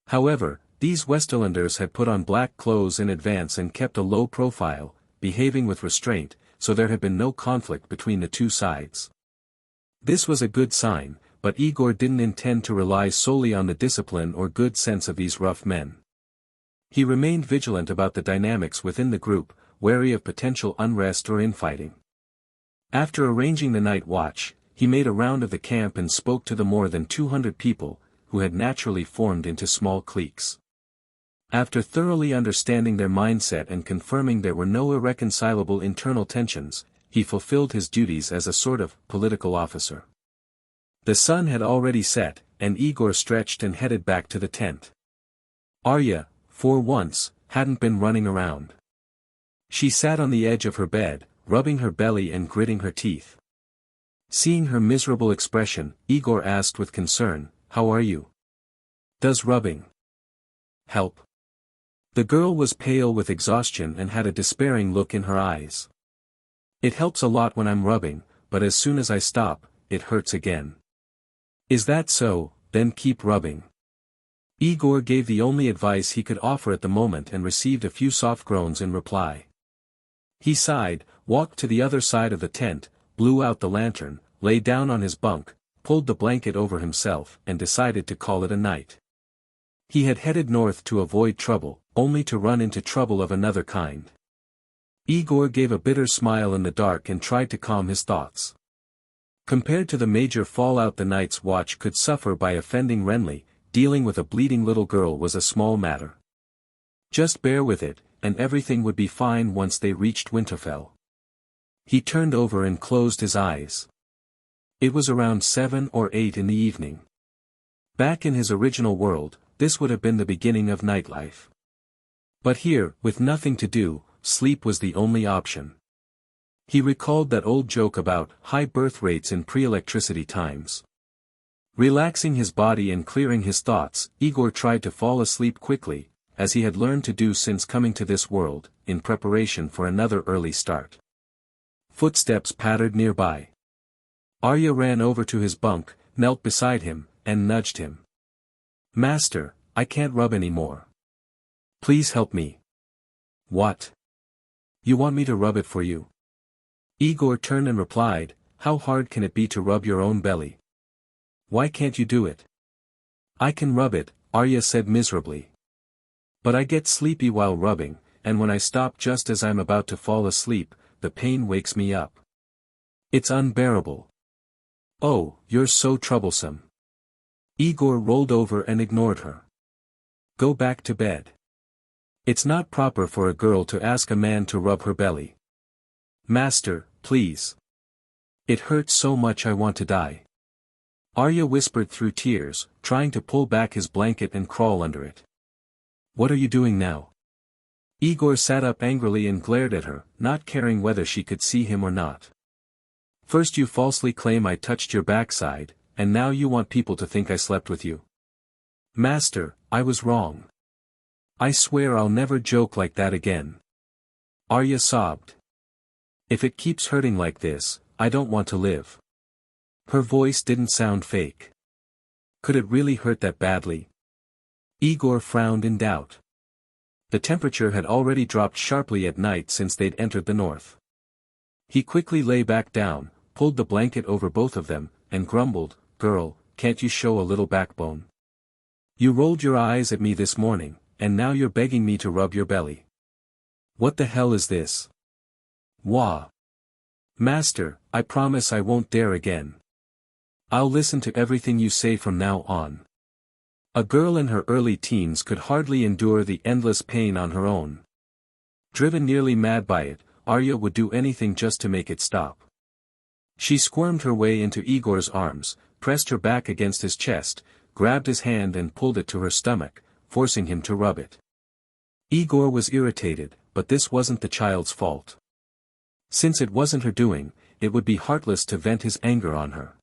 A: However, these Westerlanders had put on black clothes in advance and kept a low profile, behaving with restraint, so there had been no conflict between the two sides. This was a good sign, but Aegor didn't intend to rely solely on the discipline or good sense of these rough men. He remained vigilant about the dynamics within the group, wary of potential unrest or infighting. After arranging the night watch, he made a round of the camp and spoke to the more than 200 people, who had naturally formed into small cliques. After thoroughly understanding their mindset and confirming there were no irreconcilable internal tensions, he fulfilled his duties as a sort of political officer. The sun had already set, and Aegor stretched and headed back to the tent. Arya, for once, hadn't been running around. She sat on the edge of her bed, rubbing her belly and gritting her teeth. Seeing her miserable expression, Aegor asked with concern, "How are you? Does rubbing help?" The girl was pale with exhaustion and had a despairing look in her eyes. "It helps a lot when I'm rubbing, but as soon as I stop, it hurts again." "Is that so? Then keep rubbing." Aegor gave the only advice he could offer at the moment and received a few soft groans in reply. He sighed, walked to the other side of the tent, blew out the lantern, lay down on his bunk, pulled the blanket over himself and decided to call it a night. He had headed north to avoid trouble, only to run into trouble of another kind. Aegor gave a bitter smile in the dark and tried to calm his thoughts. Compared to the major fallout the Night's Watch could suffer by offending Renly, dealing with a bleeding little girl was a small matter. Just bear with it, and everything would be fine once they reached Winterfell. He turned over and closed his eyes. It was around 7 or 8 in the evening. Back in his original world, this would have been the beginning of nightlife. But here, with nothing to do, sleep was the only option. He recalled that old joke about high birth rates in pre-electricity times. Relaxing his body and clearing his thoughts, Aegor tried to fall asleep quickly, as he had learned to do since coming to this world, in preparation for another early start. Footsteps pattered nearby. Arya ran over to his bunk, knelt beside him, and nudged him. "Master, I can't rub anymore. Please help me." "What? You want me to rub it for you?" Aegor turned and replied, "How hard can it be to rub your own belly? Why can't you do it?" "I can rub it," Arya said miserably. "But I get sleepy while rubbing, and when I stop just as I'm about to fall asleep, the pain wakes me up. It's unbearable." "Oh, you're so troublesome." Aegor rolled over and ignored her. "Go back to bed. It's not proper for a girl to ask a man to rub her belly." "Master, please. It hurts so much I want to die." Arya whispered through tears, trying to pull back his blanket and crawl under it. "What are you doing now?" Aegor sat up angrily and glared at her, not caring whether she could see him or not. "First you falsely claim I touched your backside, and now you want people to think I slept with you." "Master, I was wrong. I swear I'll never joke like that again." Arya sobbed. "If it keeps hurting like this, I don't want to live." Her voice didn't sound fake. Could it really hurt that badly? Aegor frowned in doubt. The temperature had already dropped sharply at night since they'd entered the north. He quickly lay back down, pulled the blanket over both of them, and grumbled, "Girl, can't you show a little backbone? You rolled your eyes at me this morning, and now you're begging me to rub your belly. What the hell is this?" "Wah. Master, I promise I won't dare again. I'll listen to everything you say from now on." A girl in her early teens could hardly endure the endless pain on her own. Driven nearly mad by it, Arya would do anything just to make it stop. She squirmed her way into Aegor's arms, pressed her back against his chest, grabbed his hand and pulled it to her stomach, forcing him to rub it. Aegor was irritated, but this wasn't the child's fault. Since it wasn't her doing, it would be heartless to vent his anger on her.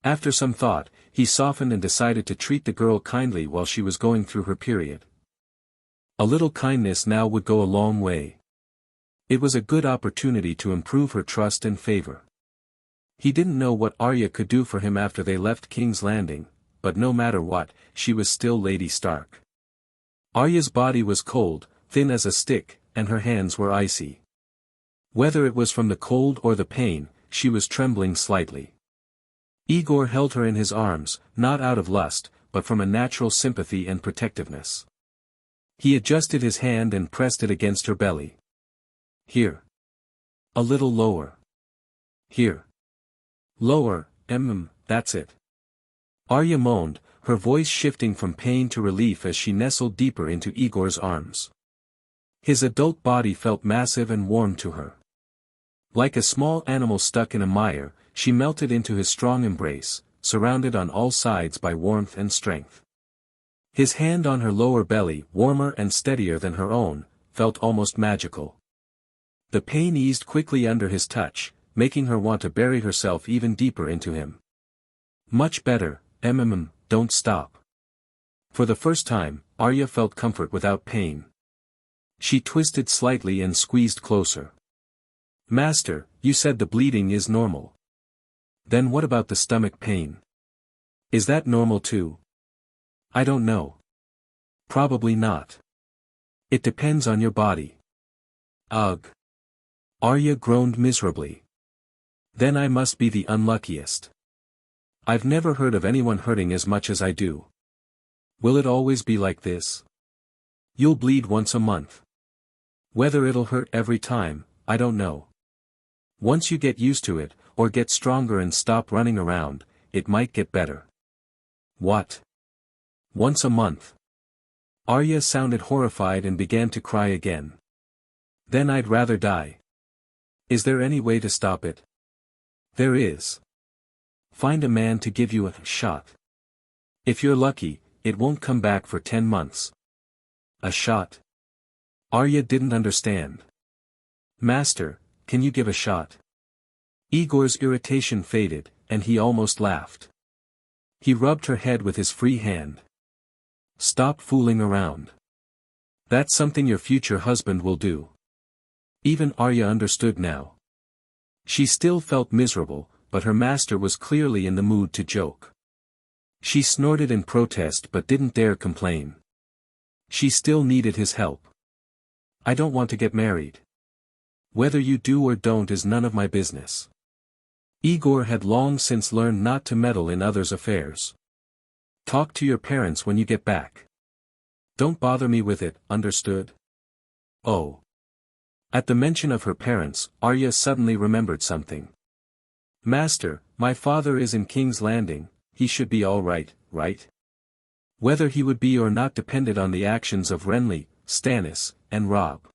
A: After some thought, he softened and decided to treat the girl kindly while she was going through her period. A little kindness now would go a long way. It was a good opportunity to improve her trust and favor. He didn't know what Arya could do for him after they left King's Landing, but no matter what, she was still Lady Stark. Arya's body was cold, thin as a stick, and her hands were icy. Whether it was from the cold or the pain, she was trembling slightly. Aegor held her in his arms, not out of lust, but from a natural sympathy and protectiveness. He adjusted his hand and pressed it against her belly. Here. A little lower. Here. Lower, that's it. Arya moaned, her voice shifting from pain to relief as she nestled deeper into Aegor's arms. His adult body felt massive and warm to her. Like a small animal stuck in a mire, she melted into his strong embrace, surrounded on all sides by warmth and strength. His hand on her lower belly, warmer and steadier than her own, felt almost magical. The pain eased quickly under his touch, making her want to bury herself even deeper into him. Much better, don't stop. For the first time, Arya felt comfort without pain. She twisted slightly and squeezed closer. Master, you said the bleeding is normal. Then what about the stomach pain? Is that normal too? I don't know. Probably not. It depends on your body. Ugh. Arya groaned miserably. Then I must be the unluckiest. I've never heard of anyone hurting as much as I do. Will it always be like this? You'll bleed once a month. Whether it'll hurt every time, I don't know. Once you get used to it, or get stronger and stop running around, it might get better. What? Once a month? Arya sounded horrified and began to cry again. Then I'd rather die. Is there any way to stop it? There is. Find a man to give you a shot. If you're lucky, it won't come back for 10 months. A shot? Arya didn't understand. Master, can you give a shot? Aegor's irritation faded, and he almost laughed. He rubbed her head with his free hand. Stop fooling around. That's something your future husband will do. Even Arya understood now. She still felt miserable, but her master was clearly in the mood to joke. She snorted in protest but didn't dare complain. She still needed his help. I don't want to get married. Whether you do or don't is none of my business. Aegor had long since learned not to meddle in others' affairs. Talk to your parents when you get back. Don't bother me with it, understood? Oh. At the mention of her parents, Arya suddenly remembered something. Master, my father is in King's Landing, he should be all right, right? Whether he would be or not depended on the actions of Renly, Stannis, and Robb.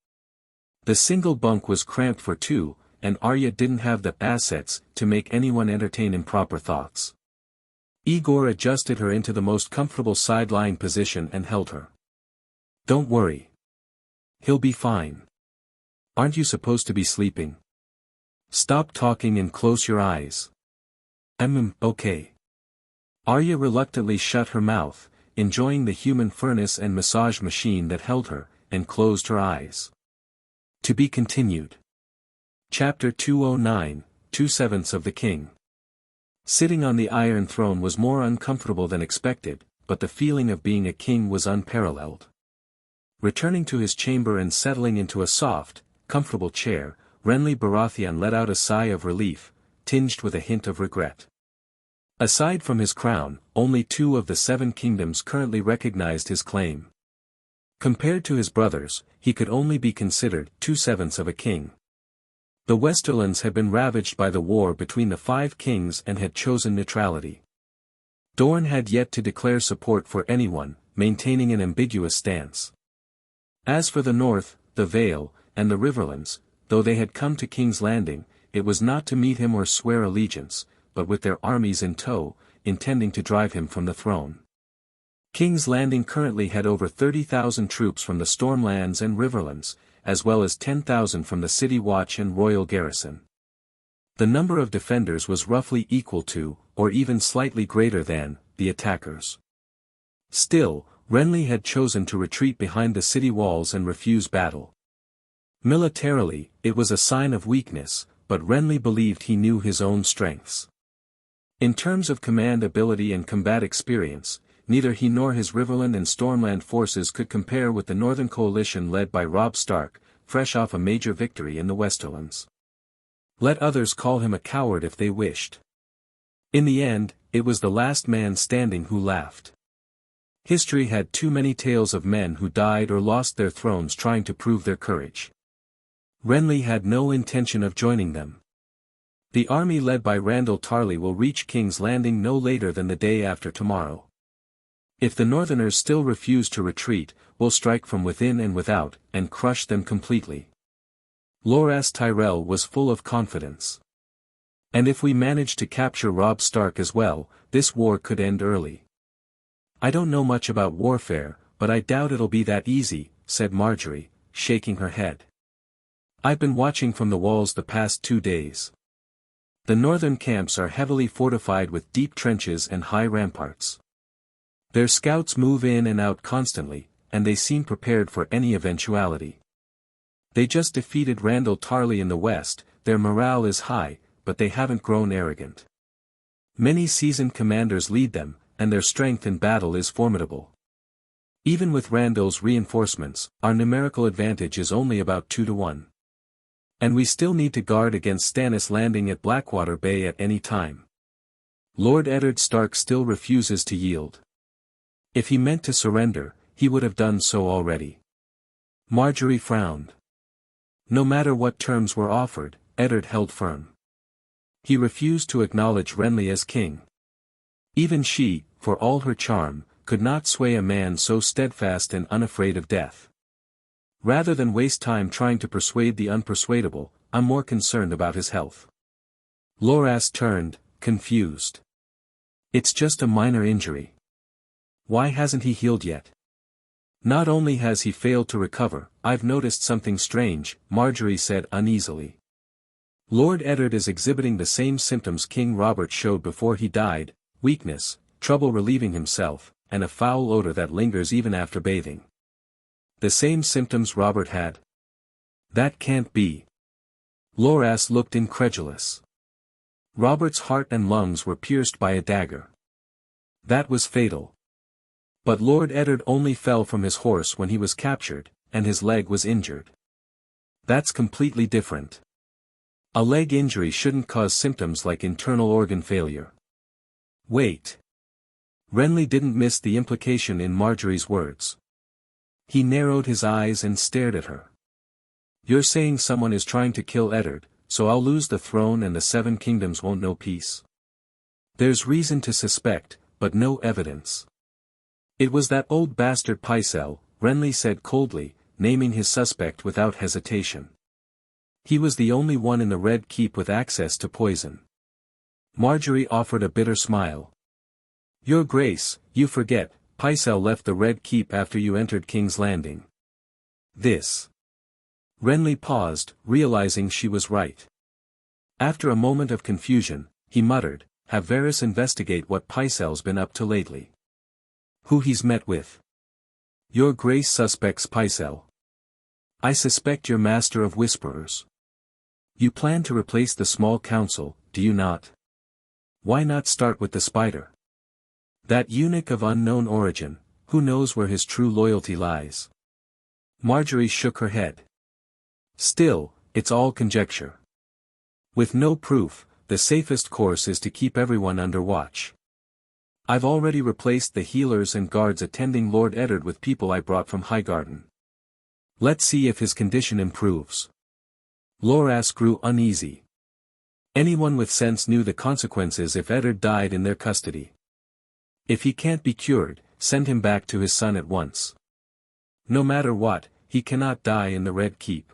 A: The single bunk was cramped for two, and Arya didn't have the assets to make anyone entertain improper thoughts. Aegor adjusted her into the most comfortable side-lying position and held her. Don't worry. He'll be fine. Aren't you supposed to be sleeping? Stop talking and close your eyes. Okay. Arya reluctantly shut her mouth, enjoying the human furnace and massage machine that held her, and closed her eyes. To be continued. Chapter 209, 2/7 of the King. Sitting on the Iron Throne was more uncomfortable than expected, but the feeling of being a king was unparalleled. Returning to his chamber and settling into a soft, comfortable chair, Renly Baratheon let out a sigh of relief, tinged with a hint of regret. Aside from his crown, only 2 of the 7 kingdoms currently recognized his claim. Compared to his brothers, he could only be considered 2/7 of a king. The Westerlands had been ravaged by the war between the 5 kings and had chosen neutrality. Dorne had yet to declare support for anyone, maintaining an ambiguous stance. As for the North, the Vale, and the Riverlands, though they had come to King's Landing, it was not to meet him or swear allegiance, but with their armies in tow, intending to drive him from the throne. King's Landing currently had over 30,000 troops from the Stormlands and Riverlands, as well as 10,000 from the City Watch and Royal Garrison. The number of defenders was roughly equal to, or even slightly greater than, the attackers. Still, Renly had chosen to retreat behind the city walls and refuse battle. Militarily, it was a sign of weakness, but Renly believed he knew his own strengths. In terms of command ability and combat experience, neither he nor his Riverland and Stormland forces could compare with the Northern Coalition led by Robb Stark, fresh off a major victory in the Westerlands. Let others call him a coward if they wished. In the end, it was the last man standing who laughed. History had too many tales of men who died or lost their thrones trying to prove their courage. Renly had no intention of joining them. The army led by Randyll Tarly will reach King's Landing no later than the day after tomorrow. If the Northerners still refuse to retreat, we'll strike from within and without, and crush them completely. Loras Tyrell was full of confidence. And if we manage to capture Robb Stark as well, this war could end early. I don't know much about warfare, but I doubt it'll be that easy, said Marjgerie, shaking her head. I've been watching from the walls the past 2 days. The northern camps are heavily fortified with deep trenches and high ramparts. Their scouts move in and out constantly, and they seem prepared for any eventuality. They just defeated Randyll Tarly in the west, their morale is high, but they haven't grown arrogant. Many seasoned commanders lead them, and their strength in battle is formidable. Even with Randyll's reinforcements, our numerical advantage is only about 2 to 1. And we still need to guard against Stannis landing at Blackwater Bay at any time. Lord Eddard Stark still refuses to yield. If he meant to surrender, he would have done so already. Marjgerie frowned. No matter what terms were offered, Eddard held firm. He refused to acknowledge Renly as king. Even she, for all her charm, could not sway a man so steadfast and unafraid of death. Rather than waste time trying to persuade the unpersuadable, I'm more concerned about his health. Loras turned, confused. It's just a minor injury. Why hasn't he healed yet? Not only has he failed to recover, I've noticed something strange, Marjgerie said uneasily. Lord Eddard is exhibiting the same symptoms King Robert showed before he died, weakness, trouble relieving himself, and a foul odor that lingers even after bathing. The same symptoms Robert had? That can't be. Loras looked incredulous. Robert's heart and lungs were pierced by a dagger. That was fatal. But Lord Eddard only fell from his horse when he was captured, and his leg was injured. That's completely different. A leg injury shouldn't cause symptoms like internal organ failure. Wait. Renly didn't miss the implication in Marjorie's words. He narrowed his eyes and stared at her. You're saying someone is trying to kill Eddard, so I'll lose the throne and the 7 kingdoms won't know peace? There's reason to suspect, but no evidence. It was that old bastard Pycelle, Renly said coldly, naming his suspect without hesitation. He was the only one in the Red Keep with access to poison. Marjgerie offered a bitter smile. Your Grace, you forget, Pycelle left the Red Keep after you entered King's Landing. This. Renly paused, realizing she was right. After a moment of confusion, he muttered, have Varys investigate what Pycelle's been up to lately. Who he's met with. Your Grace suspects Pycelle. I suspect you're master of whisperers. You plan to replace the small council, do you not? Why not start with the spider? That eunuch of unknown origin, who knows where his true loyalty lies? Marjgerie shook her head. Still, it's all conjecture. With no proof, the safest course is to keep everyone under watch. I've already replaced the healers and guards attending Lord Eddard with people I brought from Highgarden. Let's see if his condition improves. Loras grew uneasy. Anyone with sense knew the consequences if Eddard died in their custody. If he can't be cured, send him back to his son at once. No matter what, he cannot die in the Red Keep.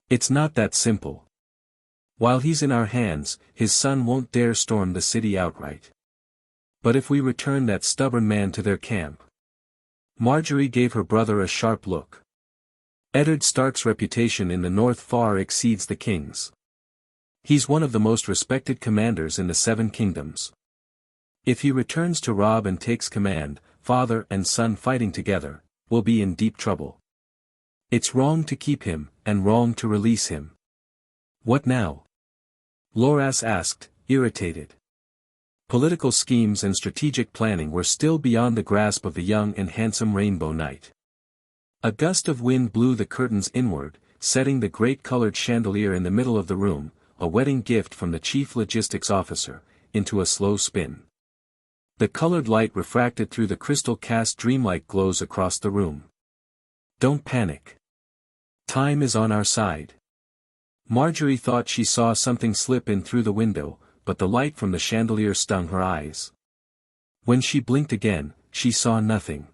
A: It's not that simple. While he's in our hands, his son won't dare storm the city outright. But if we return that stubborn man to their camp. Marjgerie gave her brother a sharp look. Eddard Stark's reputation in the north far exceeds the king's. He's one of the most respected commanders in the Seven Kingdoms. If he returns to Robb and takes command, father and son fighting together, we'll be in deep trouble. It's wrong to keep him, and wrong to release him. What now? Loras asked, irritated. Political schemes and strategic planning were still beyond the grasp of the young and handsome Rainbow Knight. A gust of wind blew the curtains inward, setting the great colored chandelier in the middle of the room, a wedding gift from the chief logistics officer, into a slow spin. The colored light refracted through the crystal cast dreamlike glows across the room. Don't panic. Time is on our side. Marjgerie thought she saw something slip in through the window, but the light from the chandelier stung her eyes. When she blinked again, she saw nothing.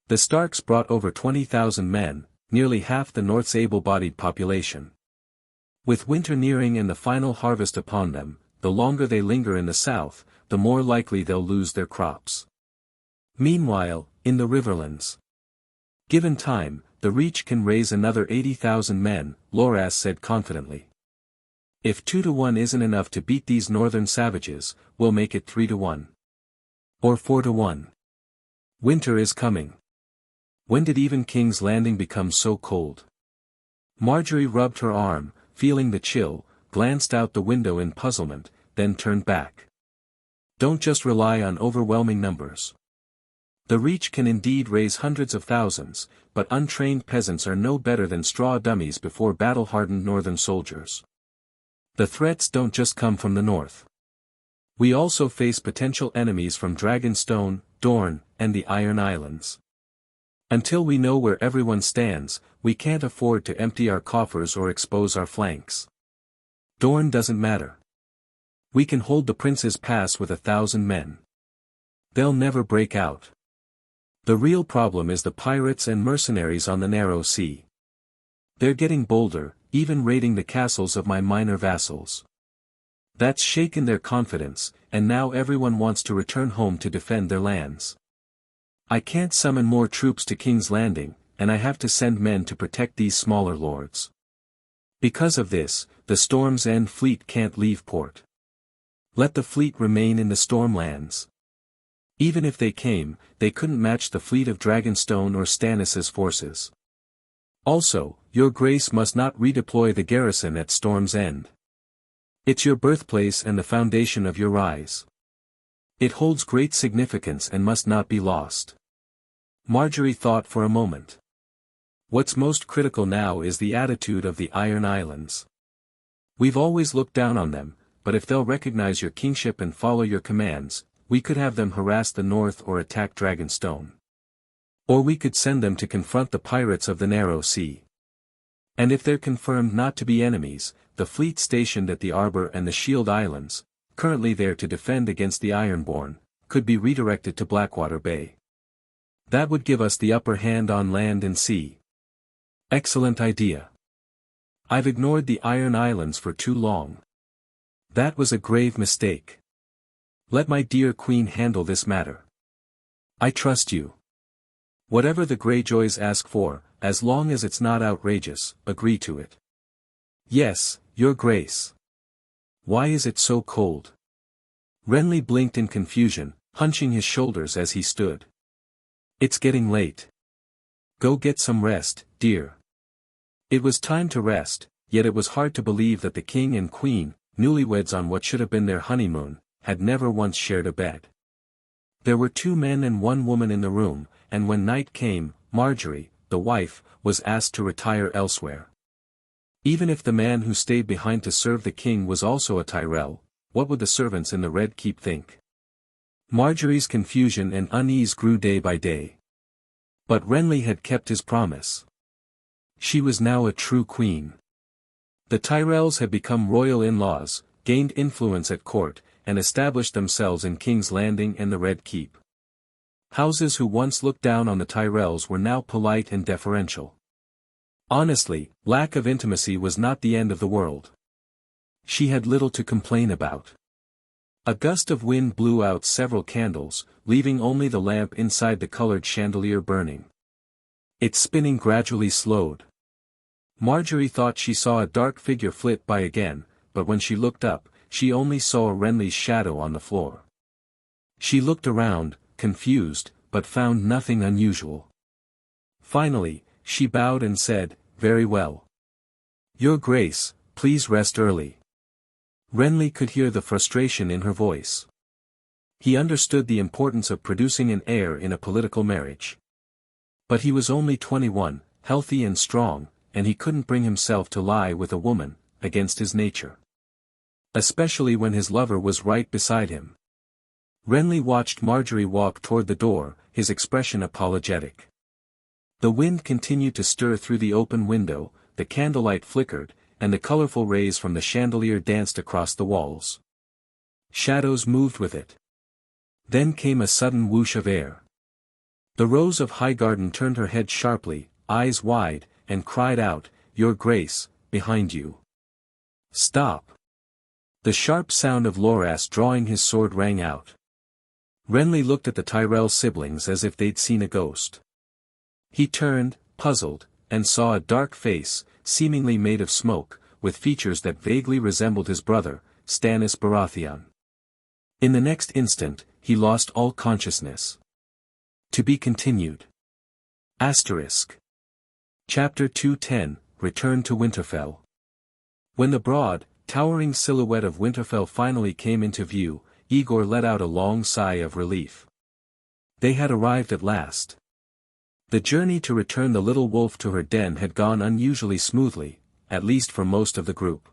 A: The Starks brought over 20,000 men, nearly half the North's able-bodied population. With winter nearing and the final harvest upon them, the longer they linger in the south, the more likely they'll lose their crops. Meanwhile, in the Riverlands. Given time, the Reach can raise another 80,000 men, Loras said confidently. If 2-1 isn't enough to beat these northern savages, we'll make it 3-1. Or 4-1. Winter is coming. When did even King's Landing become so cold? Marjgerie rubbed her arm, feeling the chill, glanced out the window in puzzlement, then turned back. Don't just rely on overwhelming numbers. The Reach can indeed raise hundreds of thousands, but untrained peasants are no better than straw dummies before battle-hardened northern soldiers. The threats don't just come from the north. We also face potential enemies from Dragonstone, Dorne, and the Iron Islands. Until we know where everyone stands, we can't afford to empty our coffers or expose our flanks. Dorne doesn't matter. We can hold the Prince's Pass with 1,000 men. They'll never break out. The real problem is the pirates and mercenaries on the Narrow Sea. They're getting bolder, even raiding the castles of my minor vassals. That's shaken their confidence, and now everyone wants to return home to defend their lands. I can't summon more troops to King's Landing, and I have to send men to protect these smaller lords. Because of this, the Storm's End fleet can't leave port. Let the fleet remain in the Stormlands. Even if they came, they couldn't match the fleet of Dragonstone or Stannis' forces. Also, your grace must not redeploy the garrison at Storm's End. It's your birthplace and the foundation of your rise. It holds great significance and must not be lost. Marjgerie thought for a moment. What's most critical now is the attitude of the Iron Islands. We've always looked down on them, but if they'll recognize your kingship and follow your commands, we could have them harass the north or attack Dragonstone. Or we could send them to confront the pirates of the Narrow Sea. And if they're confirmed not to be enemies, the fleet stationed at the Arbor and the Shield Islands, currently there to defend against the Ironborn, could be redirected to Blackwater Bay. That would give us the upper hand on land and sea. Excellent idea. I've ignored the Iron Islands for too long. That was a grave mistake. Let my dear queen handle this matter. I trust you. Whatever the Greyjoys ask for, as long as it's not outrageous, agree to it. Yes, your grace. Why is it so cold? Renly blinked in confusion, hunching his shoulders as he stood. It's getting late. Go get some rest, dear. It was time to rest, yet it was hard to believe that the king and queen, newlyweds on what should have been their honeymoon, had never once shared a bed. There were 2 men and 1 woman in the room, and when night came, Marjgerie, the wife, was asked to retire elsewhere. Even if the man who stayed behind to serve the king was also a Tyrell, what would the servants in the Red Keep think? Marjorie's confusion and unease grew day by day. But Renly had kept his promise. She was now a true queen. The Tyrells had become royal in-laws, gained influence at court, and established themselves in King's Landing and the Red Keep. Houses who once looked down on the Tyrells were now polite and deferential. Honestly, lack of intimacy was not the end of the world. She had little to complain about. A gust of wind blew out several candles, leaving only the lamp inside the colored chandelier burning. Its spinning gradually slowed. Marjgerie thought she saw a dark figure flit by again, but when she looked up, she only saw Renly's shadow on the floor. She looked around, confused, but found nothing unusual. Finally, she bowed and said, "Very well. Your Grace, please rest early." Renly could hear the frustration in her voice. He understood the importance of producing an heir in a political marriage. But he was only 21, healthy and strong, and he couldn't bring himself to lie with a woman, against his nature. Especially when his lover was right beside him. Renly watched Marjgerie walk toward the door, his expression apologetic. The wind continued to stir through the open window, the candlelight flickered, and the colorful rays from the chandelier danced across the walls. Shadows moved with it. Then came a sudden whoosh of air. The Rose of Highgarden turned her head sharply, eyes wide, and cried out, "Your Grace, behind you." "Stop!" The sharp sound of Loras drawing his sword rang out. Renly looked at the Tyrell siblings as if they'd seen a ghost. He turned, puzzled, and saw a dark face, seemingly made of smoke, with features that vaguely resembled his brother, Stannis Baratheon. In the next instant, he lost all consciousness. To be continued. Chapter 210, Return to Winterfell. When the broad, towering silhouette of Winterfell finally came into view, Aegor let out a long sigh of relief. They had arrived at last. The journey to return the little wolf to her den had gone unusually smoothly, at least for most of the group.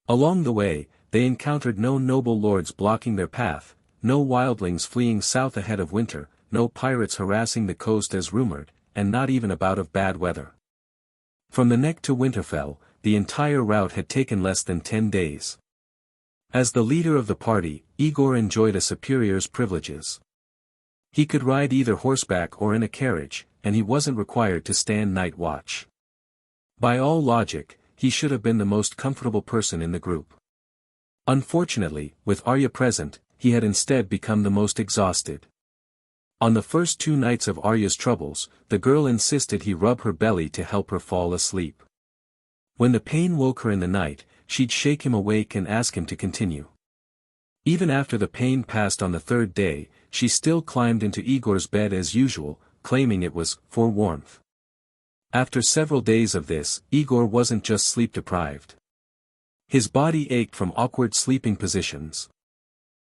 A: Along the way, they encountered no noble lords blocking their path, no wildlings fleeing south ahead of winter, no pirates harassing the coast as rumored, and not even a bout of bad weather. From the Neck to Winterfell, the entire route had taken less than 10 days. As the leader of the party, Aegor enjoyed a superior's privileges. He could ride either horseback or in a carriage, and he wasn't required to stand night watch. By all logic, he should have been the most comfortable person in the group. Unfortunately, with Arya present, he had instead become the most exhausted. On the first 2 nights of Arya's troubles, the girl insisted he rub her belly to help her fall asleep. When the pain woke her in the night, she'd shake him awake and ask him to continue. Even after the pain passed on the 3rd day, she still climbed into Aegor's bed as usual, claiming it was for warmth. After several days of this, Aegor wasn't just sleep-deprived. His body ached from awkward sleeping positions.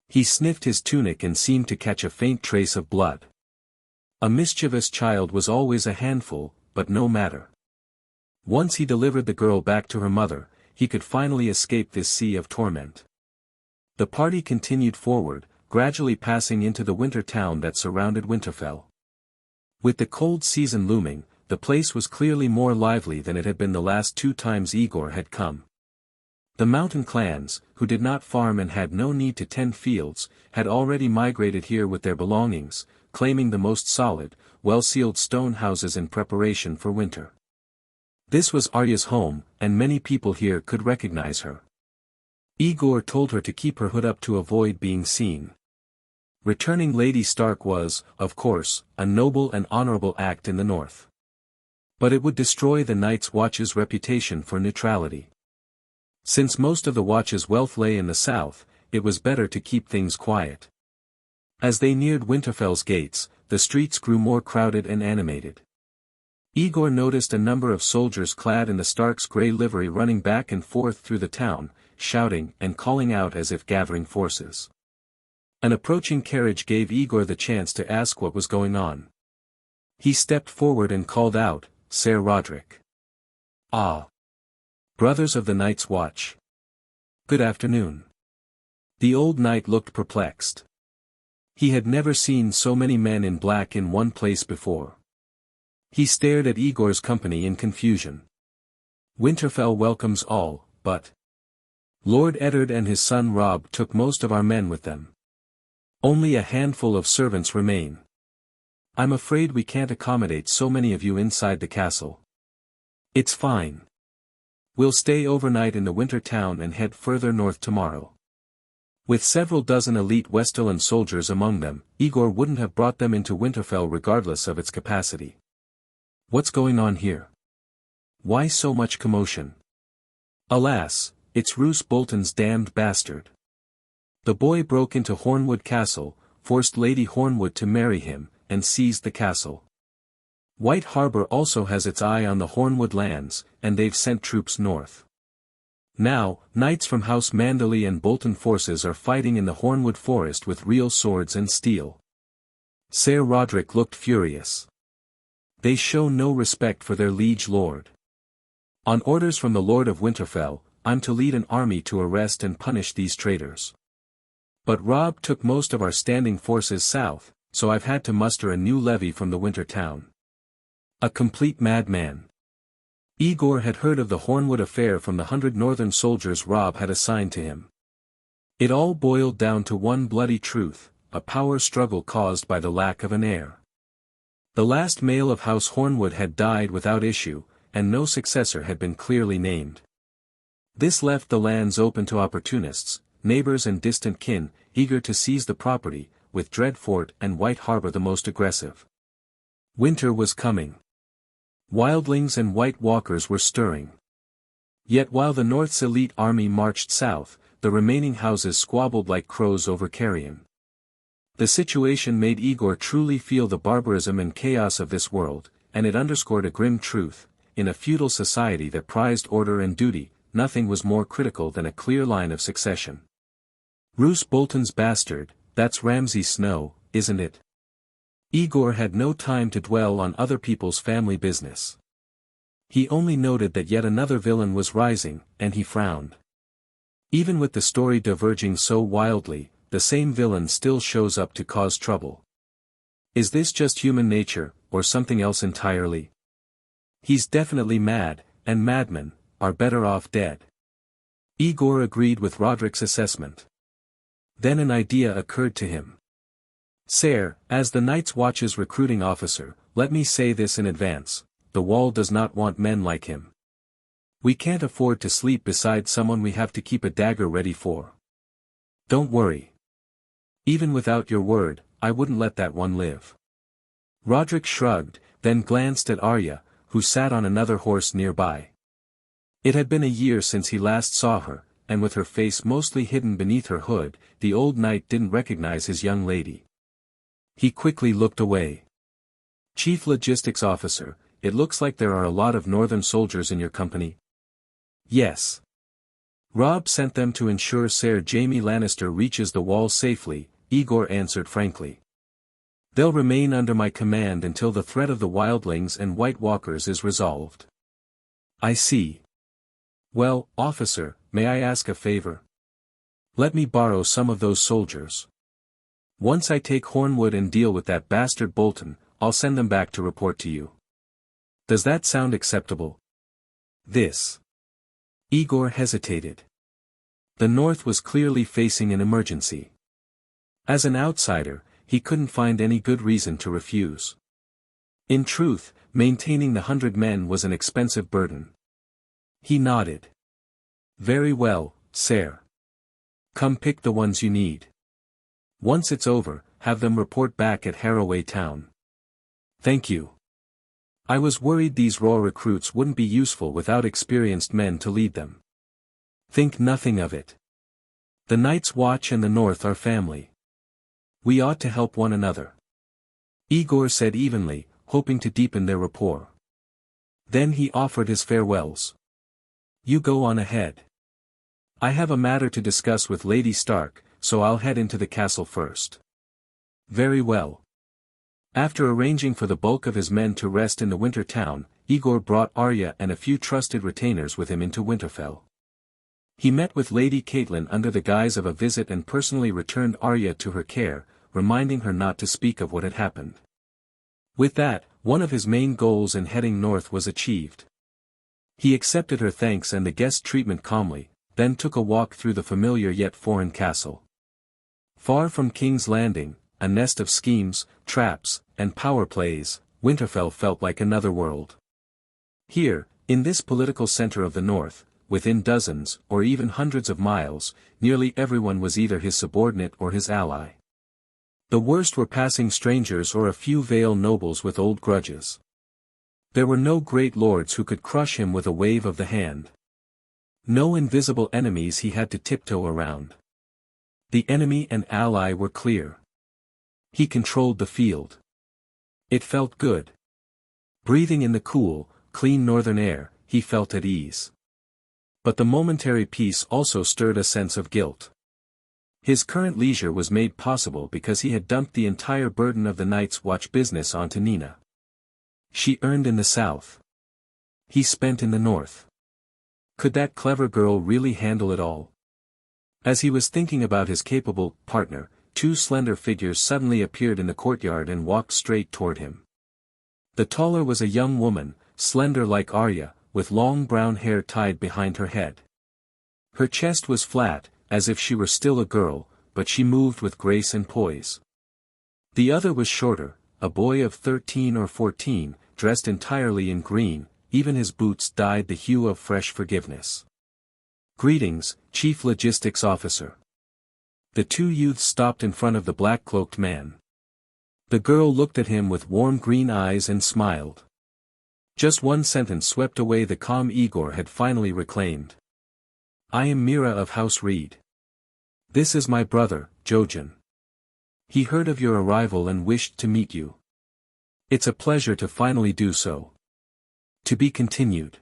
A: He sniffed his tunic and seemed to catch a faint trace of blood. A mischievous child was always a handful, but no matter. Once he delivered the girl back to her mother, he could finally escape this sea of torment. The party continued forward, gradually passing into the winter town that surrounded Winterfell. With the cold season looming, the place was clearly more lively than it had been the last 2 times Aegor had come. The mountain clans, who did not farm and had no need to tend fields, had already migrated here with their belongings, claiming the most solid, well-sealed stone houses in preparation for winter. This was Arya's home, and many people here could recognize her. Aegor told her to keep her hood up to avoid being seen. Returning Lady Stark was, of course, a noble and honorable act in the north. But it would destroy the Night's Watch's reputation for neutrality. Since most of the Watch's wealth lay in the south, it was better to keep things quiet. As they neared Winterfell's gates, the streets grew more crowded and animated. Aegor noticed a number of soldiers clad in the Stark's grey livery running back and forth through the town, shouting and calling out as if gathering forces. An approaching carriage gave Aegor the chance to ask what was going on. He stepped forward and called out, "Ser Roderick." "Ah. Brothers of the Night's Watch. Good afternoon." The old knight looked perplexed. He had never seen so many men in black in one place before. He stared at Aegor's company in confusion. "Winterfell welcomes all, but Lord Eddard and his son Robb took most of our men with them. Only a handful of servants remain. I'm afraid we can't accommodate so many of you inside the castle." "It's fine. We'll stay overnight in the winter town and head further north tomorrow." With several dozen elite Westerland soldiers among them, Aegor wouldn't have brought them into Winterfell regardless of its capacity. What's going on here? Why so much commotion? Alas, it's Roose Bolton's damned bastard. The boy broke into Hornwood Castle, forced Lady Hornwood to marry him, and seized the castle. White Harbor also has its eye on the Hornwood lands, and they've sent troops north. Now, knights from House Manderley and Bolton forces are fighting in the Hornwood Forest with real swords and steel. Ser Roderick looked furious. They show no respect for their liege lord. On orders from the Lord of Winterfell, I'm to lead an army to arrest and punish these traitors. But Robb took most of our standing forces south, so I've had to muster a new levy from the Winter Town. A complete madman. Aegor had heard of the Hornwood affair from the 100 northern soldiers Robb had assigned to him. It all boiled down to one bloody truth, a power struggle caused by the lack of an heir. The last male of House Hornwood had died without issue, and no successor had been clearly named. This left the lands open to opportunists, neighbors and distant kin, eager to seize the property, with Dreadfort and White Harbor the most aggressive. Winter was coming. Wildlings and White Walkers were stirring. Yet while the North's elite army marched south, the remaining houses squabbled like crows over carrion. The situation made Aegor truly feel the barbarism and chaos of this world, and it underscored a grim truth: in a feudal society that prized order and duty, nothing was more critical than a clear line of succession. Roose Bolton's bastard, that's Ramsay Snow, isn't it? Aegor had no time to dwell on other people's family business. He only noted that yet another villain was rising, and he frowned. Even with the story diverging so wildly, the same villain still shows up to cause trouble. Is this just human nature, or something else entirely? He's definitely mad, and madmen are better off dead. Aegor agreed with Roderick's assessment. Then an idea occurred to him. Sire, as the Night's Watch's recruiting officer, let me say this in advance: the Wall does not want men like him. We can't afford to sleep beside someone we have to keep a dagger ready for. Don't worry. Even without your word, I wouldn't let that one live. Roderick shrugged, then glanced at Arya, who sat on another horse nearby. It had been a year since he last saw her, and with her face mostly hidden beneath her hood, the old knight didn't recognize his young lady. He quickly looked away. Chief Logistics Officer, it looks like there are a lot of northern soldiers in your company. Yes. Robb sent them to ensure Ser Jaime Lannister reaches the Wall safely, Aegor answered frankly. They'll remain under my command until the threat of the Wildlings and White Walkers is resolved. I see. Well, officer, may I ask a favor? Let me borrow some of those soldiers. Once I take Hornwood and deal with that bastard Bolton, I'll send them back to report to you. Does that sound acceptable? This. Aegor hesitated. The North was clearly facing an emergency. As an outsider, he couldn't find any good reason to refuse. In truth, maintaining the 100 men was an expensive burden. He nodded. Very well, sire. Come pick the ones you need. Once it's over, have them report back at Harroway Town. Thank you. I was worried these raw recruits wouldn't be useful without experienced men to lead them. Think nothing of it. The Night's Watch and the North are family. We ought to help one another. Aegor said evenly, hoping to deepen their rapport. Then he offered his farewells. You go on ahead. I have a matter to discuss with Lady Stark, so I'll head into the castle first. Very well. After arranging for the bulk of his men to rest in the Winter Town, Aegor brought Arya and a few trusted retainers with him into Winterfell. He met with Lady Catelyn under the guise of a visit and personally returned Arya to her care, reminding her not to speak of what had happened. With that, one of his main goals in heading north was achieved. He accepted her thanks and the guest treatment calmly, then took a walk through the familiar yet foreign castle. Far from King's Landing, a nest of schemes, traps, and power plays, Winterfell felt like another world. Here, in this political center of the North, within dozens or even hundreds of miles, nearly everyone was either his subordinate or his ally. The worst were passing strangers or a few Vale nobles with old grudges. There were no great lords who could crush him with a wave of the hand. No invisible enemies he had to tiptoe around. The enemy and ally were clear. He controlled the field. It felt good. Breathing in the cool, clean northern air, he felt at ease. But the momentary peace also stirred a sense of guilt. His current leisure was made possible because he had dumped the entire burden of the Night's Watch business onto Nina. She earned in the south. He spent in the north. Could that clever girl really handle it all? As he was thinking about his capable partner, two slender figures suddenly appeared in the courtyard and walked straight toward him. The taller was a young woman, slender like Arya, with long brown hair tied behind her head. Her chest was flat, as if she were still a girl, but she moved with grace and poise. The other was shorter, a boy of 13 or 14, dressed entirely in green, even his boots dyed the hue of fresh forgiveness. "Greetings, Chief Logistics Officer." The two youths stopped in front of the black-cloaked man. The girl looked at him with warm green eyes and smiled. Just one sentence swept away the calm Aegor had finally reclaimed. "I am Mira of House Reed. This is my brother, Jojen. He heard of your arrival and wished to meet you. It's a pleasure to finally do so." To be continued.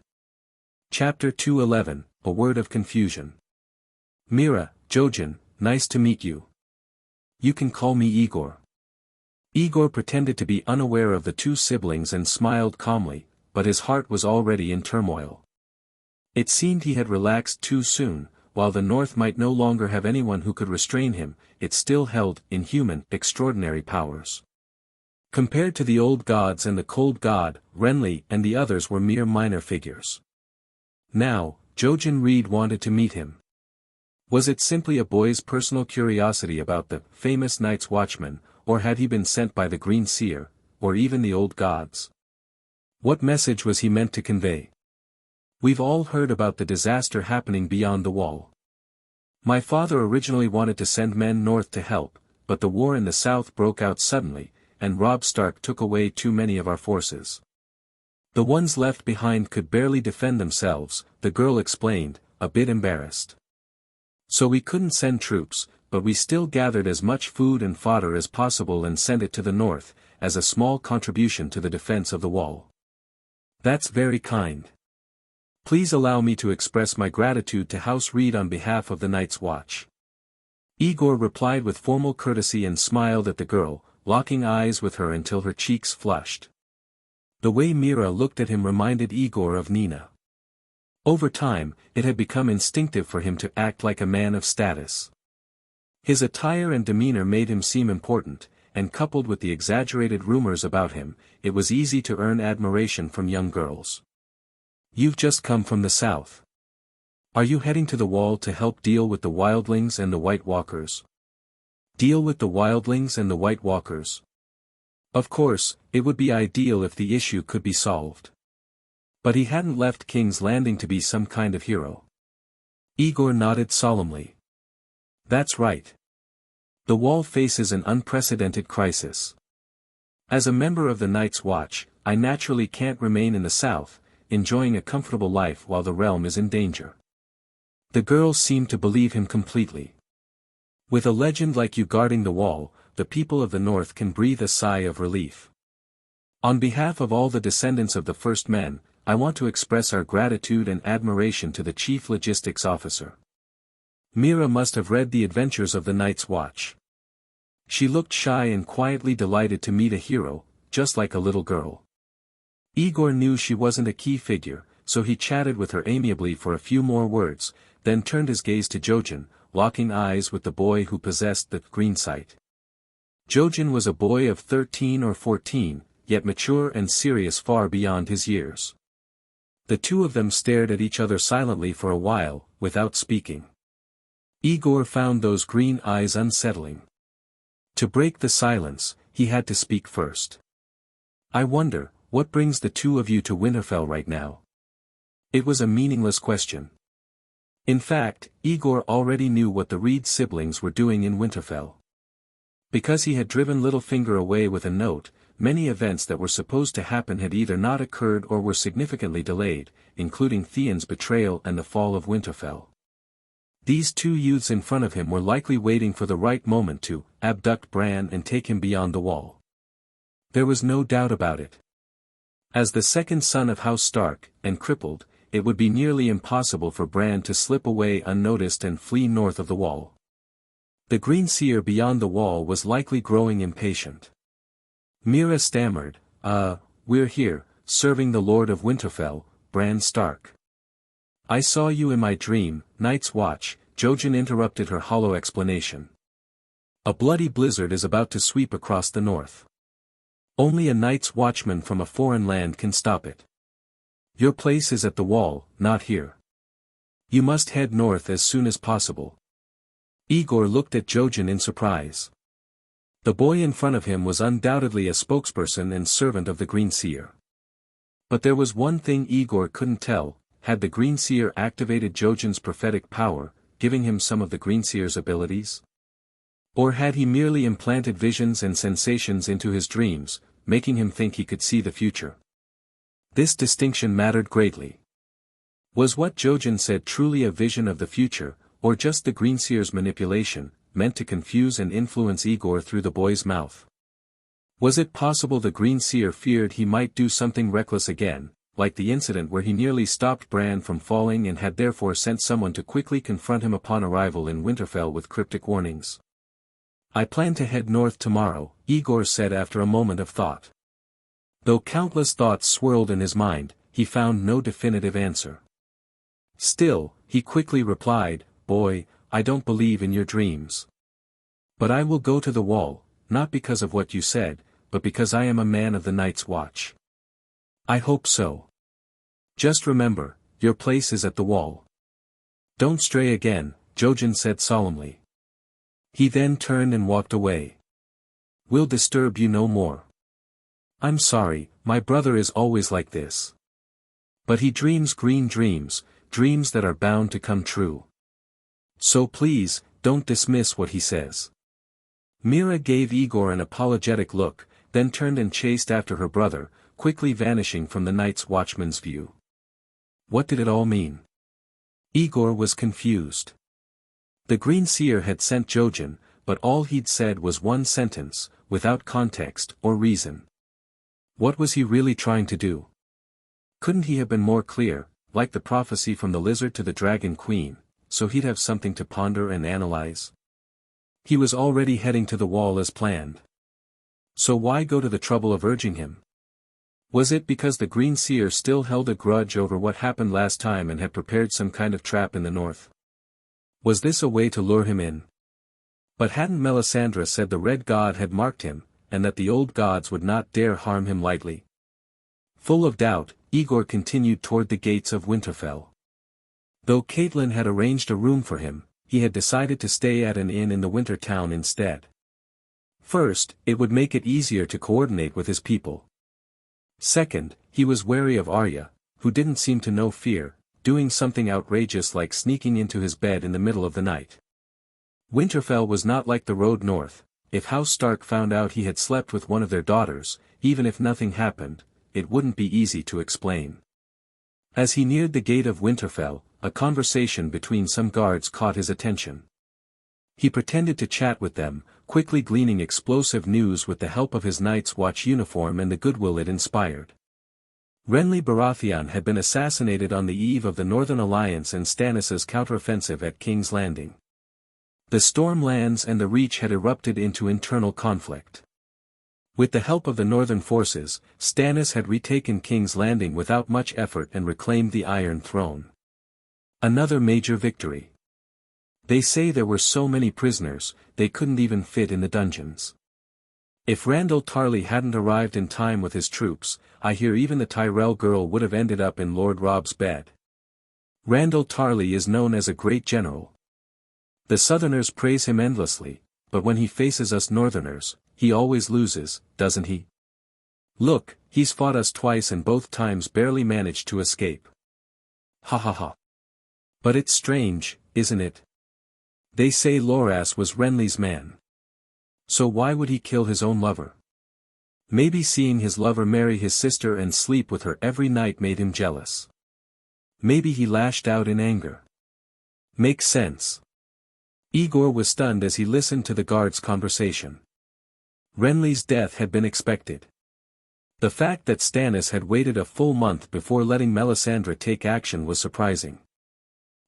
A: Chapter 211, A Word of Confusion. "Mira, Jojen, nice to meet you. You can call me Aegor." Aegor pretended to be unaware of the two siblings and smiled calmly, but his heart was already in turmoil. It seemed he had relaxed too soon. While the North might no longer have anyone who could restrain him, it still held, inhuman, extraordinary powers. Compared to the old gods and the cold god, Renly and the others were mere minor figures. Now, Jojen Reed wanted to meet him. Was it simply a boy's personal curiosity about the famous Night's Watchman, or had he been sent by the Green Seer, or even the old gods? What message was he meant to convey? "We've all heard about the disaster happening beyond the wall. My father originally wanted to send men north to help, but the war in the south broke out suddenly, and Robb Stark took away too many of our forces. The ones left behind could barely defend themselves," the girl explained, a bit embarrassed. "So we couldn't send troops, but we still gathered as much food and fodder as possible and sent it to the north, as a small contribution to the defense of the wall." "That's very kind. Please allow me to express my gratitude to House Reed on behalf of the Night's Watch." Aegor replied with formal courtesy and smiled at the girl, locking eyes with her until her cheeks flushed. The way Mira looked at him reminded Aegor of Nina. Over time, it had become instinctive for him to act like a man of status. His attire and demeanor made him seem important, and coupled with the exaggerated rumors about him, it was easy to earn admiration from young girls. "You've just come from the south. Are you heading to the wall to help deal with the wildlings and the White Walkers?" "Deal with the wildlings and the White Walkers?" Of course, it would be ideal if the issue could be solved. But he hadn't left King's Landing to be some kind of hero. Aegor nodded solemnly. "That's right. The wall faces an unprecedented crisis. As a member of the Night's Watch, I naturally can't remain in the south, enjoying a comfortable life while the realm is in danger." The girl seemed to believe him completely. "With a legend like you guarding the wall, the people of the North can breathe a sigh of relief. On behalf of all the descendants of the First Men, I want to express our gratitude and admiration to the Chief Logistics Officer." Mira must have read the adventures of the Night's Watch. She looked shy and quietly delighted to meet a hero, just like a little girl. Aegor knew she wasn't a key figure, so he chatted with her amiably for a few more words, then turned his gaze to Jojen, locking eyes with the boy who possessed the green sight. Jojen was a boy of 13 or 14, yet mature and serious far beyond his years. The two of them stared at each other silently for a while, without speaking. Aegor found those green eyes unsettling. To break the silence, he had to speak first. "I wonder, what brings the two of you to Winterfell right now?" It was a meaningless question. In fact, Aegor already knew what the Reed siblings were doing in Winterfell. Because he had driven Littlefinger away with a note, many events that were supposed to happen had either not occurred or were significantly delayed, including Theon's betrayal and the fall of Winterfell. These two youths in front of him were likely waiting for the right moment to abduct Bran and take him beyond the wall. There was no doubt about it. As the second son of House Stark, and crippled, it would be nearly impossible for Bran to slip away unnoticed and flee north of the wall. The Green Seer beyond the wall was likely growing impatient. Mira stammered, we're here, serving the Lord of Winterfell, Bran Stark. I saw you in my dream, Night's Watch, Jojen interrupted her hollow explanation. A bloody blizzard is about to sweep across the north. Only a Night's Watchman from a foreign land can stop it. Your place is at the wall, not here. You must head north as soon as possible. Aegor looked at Jojen in surprise. The boy in front of him was undoubtedly a spokesperson and servant of the Green Seer. But there was one thing Aegor couldn't tell: had the Green Seer activated Jojen's prophetic power, giving him some of the Green Seer's abilities? Or had he merely implanted visions and sensations into his dreams, making him think he could see the future? This distinction mattered greatly. Was what Jojen said truly a vision of the future, or just the Green Seer's manipulation, meant to confuse and influence Aegor through the boy's mouth? Was it possible the Green Seer feared he might do something reckless again, like the incident where he nearly stopped Bran from falling and had therefore sent someone to quickly confront him upon arrival in Winterfell with cryptic warnings? I plan to head north tomorrow, Aegor said after a moment of thought. Though countless thoughts swirled in his mind, he found no definitive answer. Still, he quickly replied, Boy, I don't believe in your dreams. But I will go to the wall, not because of what you said, but because I am a man of the Night's Watch. I hope so. Just remember, your place is at the wall. Don't stray again, Jojen said solemnly. He then turned and walked away. We'll disturb you no more. I'm sorry, my brother is always like this. But he dreams green dreams, dreams that are bound to come true. So please, don't dismiss what he says. Mira gave Aegor an apologetic look, then turned and chased after her brother, quickly vanishing from the Night's Watchman's view. What did it all mean? Aegor was confused. The Green Seer had sent Jojen, but all he'd said was one sentence, without context or reason. What was he really trying to do? Couldn't he have been more clear, like the prophecy from the lizard to the dragon queen, so he'd have something to ponder and analyze? He was already heading to the wall as planned. So why go to the trouble of urging him? Was it because the Green Seer still held a grudge over what happened last time and had prepared some kind of trap in the north? Was this a way to lure him in? But hadn't Melisandre said the Red God had marked him, and that the old gods would not dare harm him lightly? Full of doubt, Aegor continued toward the gates of Winterfell. Though Catelyn had arranged a room for him, he had decided to stay at an inn in the winter town instead. First, it would make it easier to coordinate with his people. Second, he was wary of Arya, who didn't seem to know fear, doing something outrageous like sneaking into his bed in the middle of the night. Winterfell was not like the road north. If House Stark found out he had slept with one of their daughters, even if nothing happened, it wouldn't be easy to explain. As he neared the gate of Winterfell, a conversation between some guards caught his attention. He pretended to chat with them, quickly gleaning explosive news with the help of his Night's Watch uniform and the goodwill it inspired. Renly Baratheon had been assassinated on the eve of the Northern Alliance and Stannis' counteroffensive at King's Landing. The Stormlands and the Reach had erupted into internal conflict. With the help of the northern forces, Stannis had retaken King's Landing without much effort and reclaimed the Iron Throne. Another major victory. They say there were so many prisoners, they couldn't even fit in the dungeons. If Randyll Tarly hadn't arrived in time with his troops, I hear even the Tyrell girl would have ended up in Lord Robb's bed. Randyll Tarly is known as a great general. The Southerners praise him endlessly, but when he faces us Northerners, he always loses, doesn't he? Look, he's fought us twice and both times barely managed to escape. Ha ha ha. But it's strange, isn't it? They say Loras was Renly's man. So why would he kill his own lover? Maybe seeing his lover marry his sister and sleep with her every night made him jealous. Maybe he lashed out in anger. Makes sense. Aegor was stunned as he listened to the guard's conversation. Renly's death had been expected. The fact that Stannis had waited a full month before letting Melisandre take action was surprising.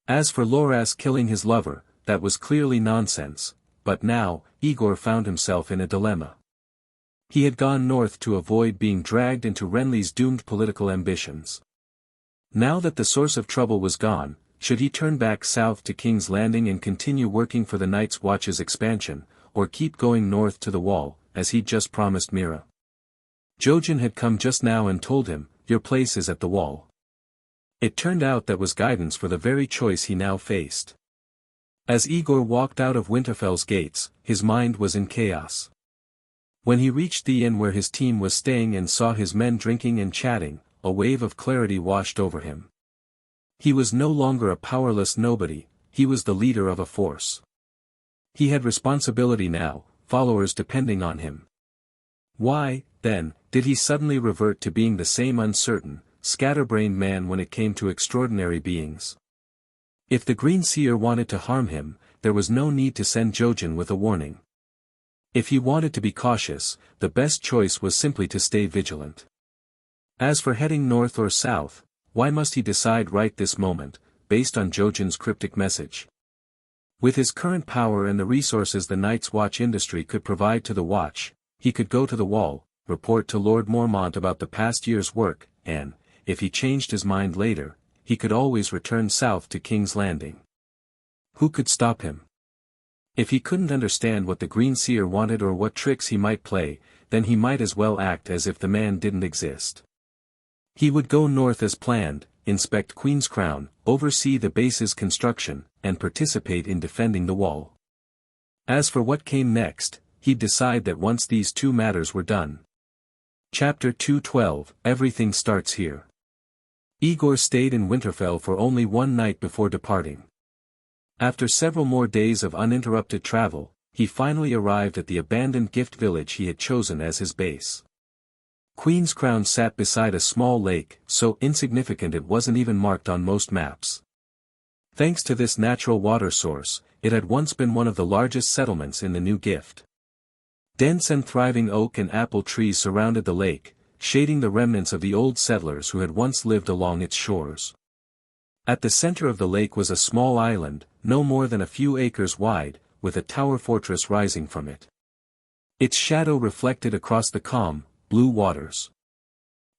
A: As for Loras killing his lover, that was clearly nonsense, but now, Aegor found himself in a dilemma. He had gone north to avoid being dragged into Renly's doomed political ambitions. Now that the source of trouble was gone, should he turn back south to King's Landing and continue working for the Night's Watch's expansion, or keep going north to the Wall, as he'd just promised Mira? Jojen had come just now and told him, "Your place is at the Wall." It turned out that was guidance for the very choice he now faced. As Aegor walked out of Winterfell's gates, his mind was in chaos. When he reached the inn where his team was staying and saw his men drinking and chatting, a wave of clarity washed over him. He was no longer a powerless nobody, he was the leader of a force. He had responsibility now, followers depending on him. Why, then, did he suddenly revert to being the same uncertain, scatterbrained man when it came to extraordinary beings? If the Green Seer wanted to harm him, there was no need to send Jojen with a warning. If he wanted to be cautious, the best choice was simply to stay vigilant. As for heading north or south, why must he decide right this moment, based on Jojen's cryptic message? With his current power and the resources the Night's Watch industry could provide to the Watch, he could go to the Wall, report to Lord Mormont about the past year's work, and, if he changed his mind later, he could always return south to King's Landing. Who could stop him? If he couldn't understand what the Green Seer wanted or what tricks he might play, then he might as well act as if the man didn't exist. He would go north as planned, inspect Queen's Crown, oversee the base's construction, and participate in defending the Wall. As for what came next, he'd decide that once these two matters were done. Chapter 212, Everything Starts Here. Aegor stayed in Winterfell for only one night before departing. After several more days of uninterrupted travel, he finally arrived at the abandoned gift village he had chosen as his base. Queen's Crown sat beside a small lake, so insignificant it wasn't even marked on most maps. Thanks to this natural water source, it had once been one of the largest settlements in the new gift. Dense and thriving oak and apple trees surrounded the lake, shading the remnants of the old settlers who had once lived along its shores. At the center of the lake was a small island, no more than a few acres wide, with a tower fortress rising from it. Its shadow reflected across the calm, blue waters.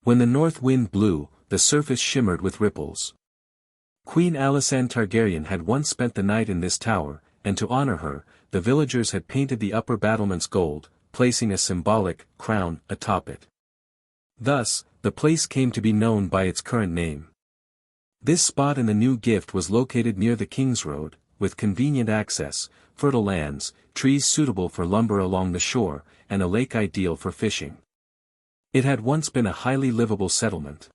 A: When the north wind blew, the surface shimmered with ripples. Queen Alysanne Targaryen had once spent the night in this tower, and to honor her, the villagers had painted the upper battlements gold, placing a symbolic crown atop it. Thus, the place came to be known by its current name. This spot in the new gift was located near the King's Road, with convenient access, fertile lands, trees suitable for lumber along the shore, and a lake ideal for fishing. It had once been a highly livable settlement.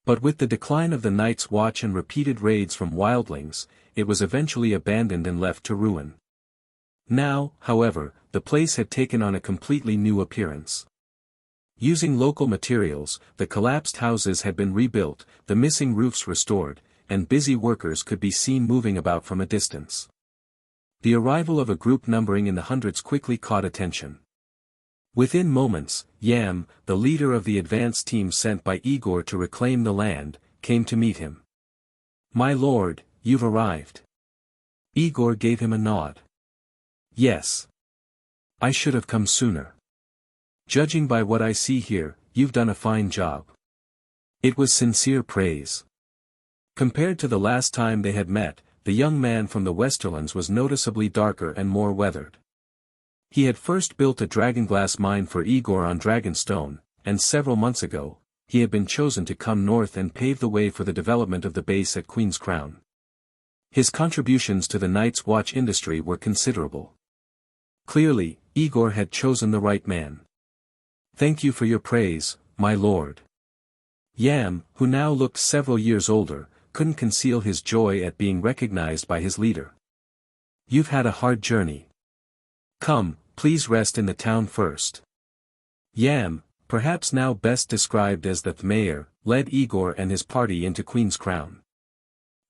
A: But with the decline of the Night's Watch and repeated raids from wildlings, it was eventually abandoned and left to ruin. Now, however, the place had taken on a completely new appearance. Using local materials, the collapsed houses had been rebuilt, the missing roofs restored, and busy workers could be seen moving about from a distance. The arrival of a group numbering in the hundreds quickly caught attention. Within moments, Yam, the leader of the advance team sent by Aegor to reclaim the land, came to meet him. "My lord, you've arrived." Aegor gave him a nod. "Yes. I should have come sooner. Judging by what I see here, you've done a fine job." It was sincere praise. Compared to the last time they had met, the young man from the Westerlands was noticeably darker and more weathered. He had first built a dragonglass mine for Aegor on Dragonstone, and several months ago, he had been chosen to come north and pave the way for the development of the base at Queen's Crown. His contributions to the Night's Watch industry were considerable. Clearly, Aegor had chosen the right man. "Thank you for your praise, my lord." Yam, who now looked several years older, couldn't conceal his joy at being recognized by his leader. "You've had a hard journey. Come, please rest in the town first." Yam, perhaps now best described as the mayor, led Aegor and his party into Queen's Crown.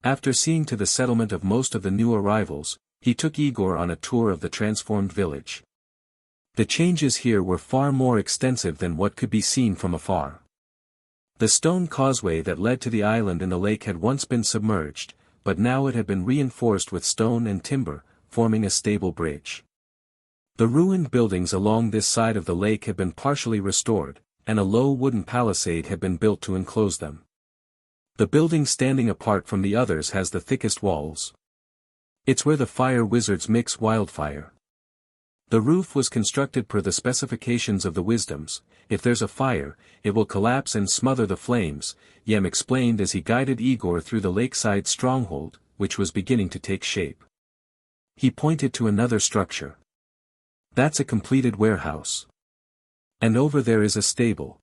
A: After seeing to the settlement of most of the new arrivals, he took Aegor on a tour of the transformed village. The changes here were far more extensive than what could be seen from afar. The stone causeway that led to the island in the lake had once been submerged, but now it had been reinforced with stone and timber, forming a stable bridge. The ruined buildings along this side of the lake had been partially restored, and a low wooden palisade had been built to enclose them. The building standing apart from the others has the thickest walls. It's where the fire wizards mix wildfire. The roof was constructed per the specifications of the wisdoms. If there's a fire, it will collapse and smother the flames, Yem explained as he guided Aegor through the lakeside stronghold, which was beginning to take shape. He pointed to another structure. That's a completed warehouse. And over there is a stable.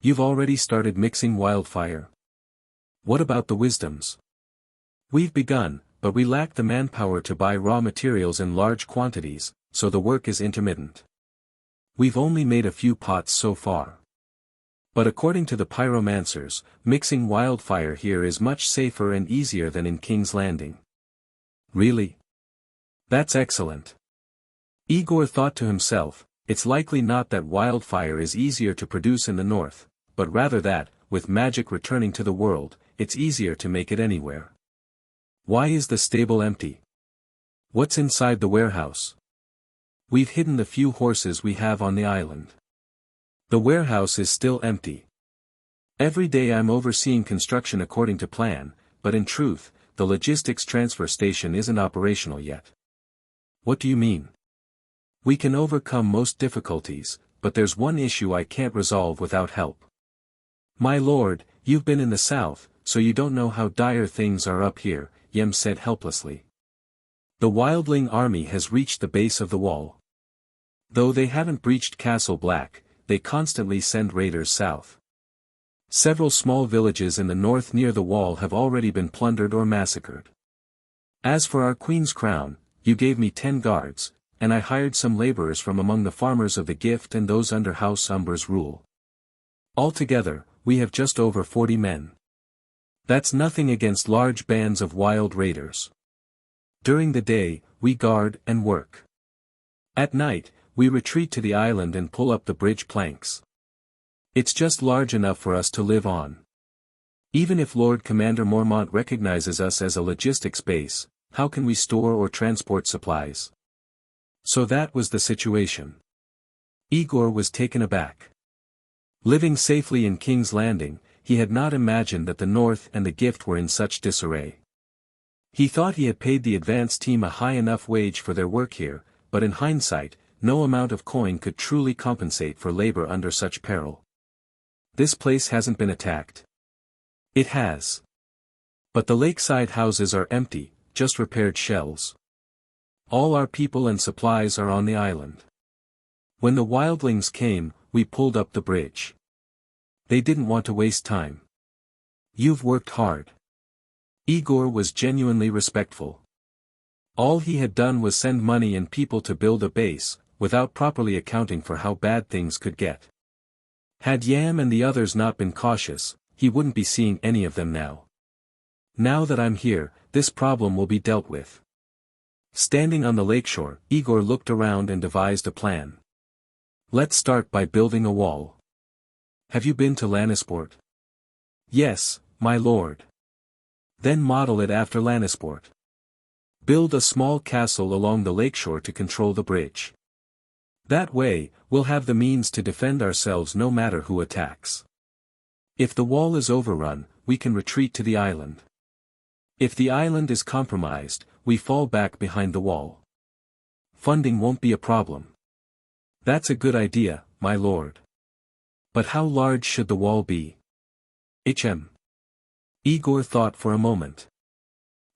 A: You've already started mixing wildfire. What about the wisdoms? We've begun, but we lack the manpower to buy raw materials in large quantities, so the work is intermittent. We've only made a few pots so far. But according to the pyromancers, mixing wildfire here is much safer and easier than in King's Landing. Really? That's excellent. Aegor thought to himself, it's likely not that wildfire is easier to produce in the north, but rather that, with magic returning to the world, it's easier to make it anywhere. Why is the stable empty? What's inside the warehouse? We've hidden the few horses we have on the island. The warehouse is still empty. Every day I'm overseeing construction according to plan, but in truth, the logistics transfer station isn't operational yet. What do you mean? We can overcome most difficulties, but there's one issue I can't resolve without help. My lord, you've been in the south, so you don't know how dire things are up here, Yem said helplessly. The wildling army has reached the base of the wall. Though they haven't breached Castle Black, they constantly send raiders south. Several small villages in the north near the wall have already been plundered or massacred. As for our Queen's Crown, you gave me 10 guards, and I hired some laborers from among the farmers of the Gift and those under House Umber's rule. Altogether, we have just over 40 men. That's nothing against large bands of wild raiders. During the day, we guard and work. At night, we retreat to the island and pull up the bridge planks. It's just large enough for us to live on. Even if Lord Commander Mormont recognizes us as a logistics base, how can we store or transport supplies? So that was the situation. Aegor was taken aback. Living safely in King's Landing, he had not imagined that the North and the Gift were in such disarray. He thought he had paid the advance team a high enough wage for their work here, but in hindsight, no amount of coin could truly compensate for labor under such peril. This place hasn't been attacked. It has. But the lakeside houses are empty, just repaired shells. All our people and supplies are on the island. When the wildlings came, we pulled up the bridge. They didn't want to waste time. You've worked hard. Aegor was genuinely respectful. All he had done was send money and people to build a base, without properly accounting for how bad things could get. Had Yam and the others not been cautious, he wouldn't be seeing any of them now. Now that I'm here, this problem will be dealt with. Standing on the lakeshore, Aegor looked around and devised a plan. Let's start by building a wall. Have you been to Lannisport? Yes, my lord. Then model it after Lannisport. Build a small castle along the lakeshore to control the bridge. That way, we'll have the means to defend ourselves no matter who attacks. If the wall is overrun, we can retreat to the island. If the island is compromised, we fall back behind the wall. Funding won't be a problem. That's a good idea, my lord. But how large should the wall be? Aegor thought for a moment.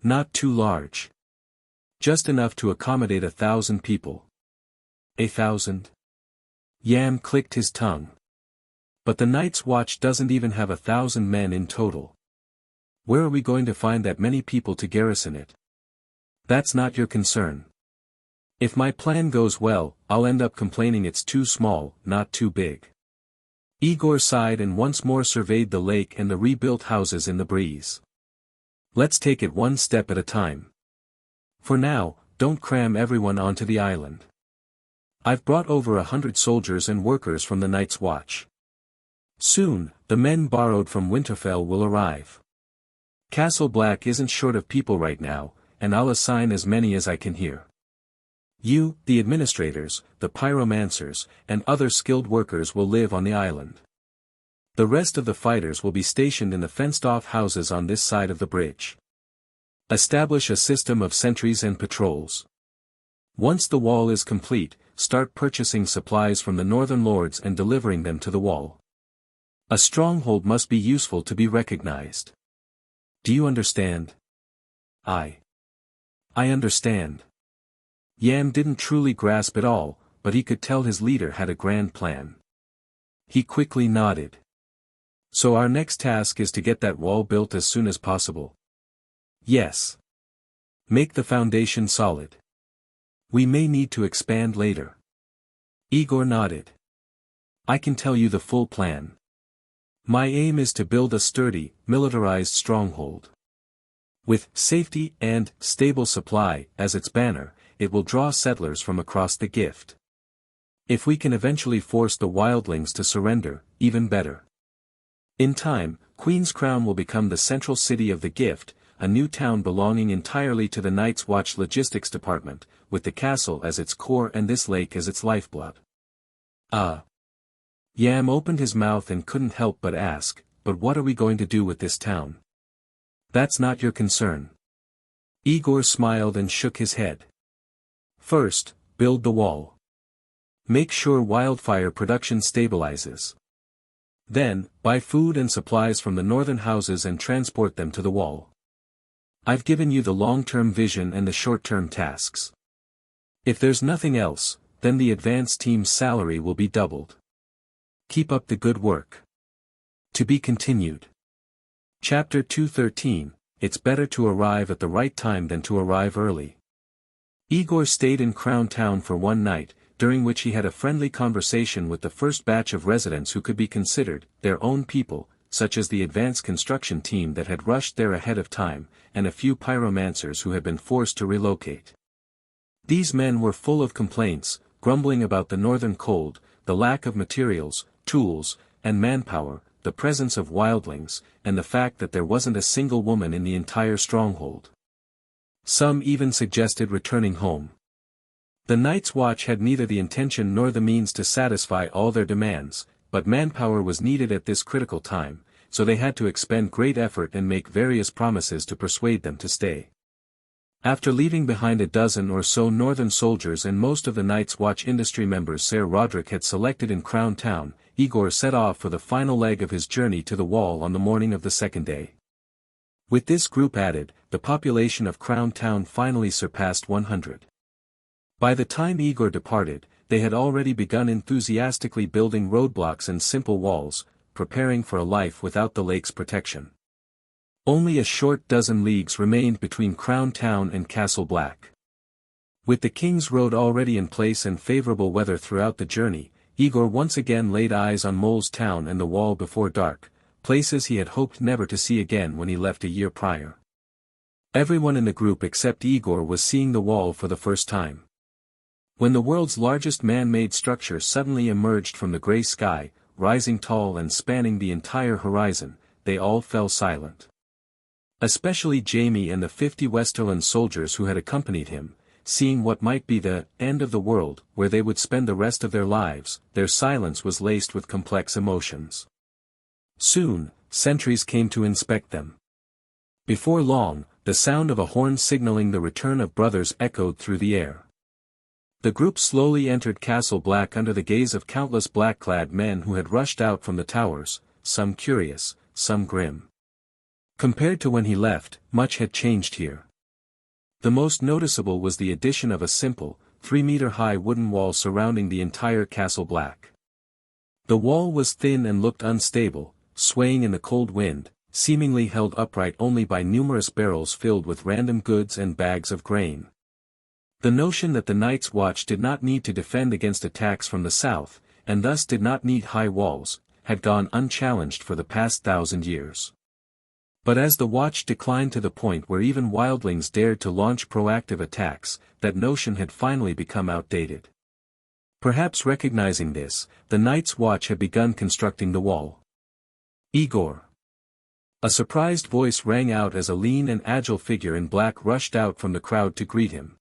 A: Not too large. Just enough to accommodate 1,000 people. 1,000? Yam clicked his tongue. But the Night's Watch doesn't even have 1,000 men in total. Where are we going to find that many people to garrison it? That's not your concern. If my plan goes well, I'll end up complaining it's too small, not too big. Aegor sighed and once more surveyed the lake and the rebuilt houses in the breeze. Let's take it one step at a time. For now, don't cram everyone onto the island. I've brought over 100 soldiers and workers from the Night's Watch. Soon, the men borrowed from Winterfell will arrive. Castle Black isn't short of people right now, and I'll assign as many as I can here. You, the administrators, the pyromancers, and other skilled workers will live on the island. The rest of the fighters will be stationed in the fenced-off houses on this side of the bridge. Establish a system of sentries and patrols. Once the wall is complete, start purchasing supplies from the northern lords and delivering them to the wall. A stronghold must be useful to be recognized. Do you understand? I understand. Yam didn't truly grasp it all, but he could tell his leader had a grand plan. He quickly nodded. So our next task is to get that wall built as soon as possible. Yes. Make the foundation solid. We may need to expand later. Aegor nodded. I can tell you the full plan. My aim is to build a sturdy, militarized stronghold. With safety and stable supply as its banner, it will draw settlers from across the Gift. If we can eventually force the wildlings to surrender, even better. In time, Queen's Crown will become the central city of the Gift, a new town belonging entirely to the Night's Watch Logistics Department, with the castle as its core and this lake as its lifeblood. Yam opened his mouth and couldn't help but ask, but what are we going to do with this town? That's not your concern. Aegor smiled and shook his head. First, build the wall. Make sure wildfire production stabilizes. Then, buy food and supplies from the northern houses and transport them to the wall. I've given you the long-term vision and the short-term tasks. If there's nothing else, then the advance team's salary will be doubled. Keep up the good work. To be continued. Chapter 213, It's better to arrive at the right time than to arrive early. Aegor stayed in Crown Town for one night, during which he had a friendly conversation with the first batch of residents who could be considered their own people, such as the advanced construction team that had rushed there ahead of time, and a few pyromancers who had been forced to relocate. These men were full of complaints, grumbling about the northern cold, the lack of materials, tools, and manpower, the presence of wildlings, and the fact that there wasn't a single woman in the entire stronghold. Some even suggested returning home. The Night's Watch had neither the intention nor the means to satisfy all their demands, but manpower was needed at this critical time, so they had to expend great effort and make various promises to persuade them to stay. After leaving behind a dozen or so northern soldiers and most of the Night's Watch industry members Ser Roderick had selected in Crown Town, Aegor set off for the final leg of his journey to the wall on the morning of the second day. With this group added, the population of Crown Town finally surpassed 100. By the time Aegor departed, they had already begun enthusiastically building roadblocks and simple walls, preparing for a life without the lake's protection. Only a short dozen leagues remained between Crown Town and Castle Black. With the King's Road already in place and favorable weather throughout the journey, Aegor once again laid eyes on Mole's Town and the wall before dark, places he had hoped never to see again when he left a year prior. Everyone in the group except Aegor was seeing the wall for the first time. When the world's largest man-made structure suddenly emerged from the gray sky, rising tall and spanning the entire horizon, they all fell silent. Especially Jaime and the 50 Westerland soldiers who had accompanied him, seeing what might be the end of the world where they would spend the rest of their lives, their silence was laced with complex emotions. Soon, sentries came to inspect them. Before long, the sound of a horn signaling the return of brothers echoed through the air. The group slowly entered Castle Black under the gaze of countless black-clad men who had rushed out from the towers, some curious, some grim. Compared to when he left, much had changed here. The most noticeable was the addition of a simple, 3-meter-high wooden wall surrounding the entire Castle Black. The wall was thin and looked unstable, swaying in the cold wind, seemingly held upright only by numerous barrels filled with random goods and bags of grain. The notion that the Night's Watch did not need to defend against attacks from the south, and thus did not need high walls, had gone unchallenged for the past 1,000 years. But as the Watch declined to the point where even wildlings dared to launch proactive attacks, that notion had finally become outdated. Perhaps recognizing this, the Night's Watch had begun constructing the wall. Aegor. A surprised voice rang out as a lean and agile figure in black rushed out from the crowd to greet him.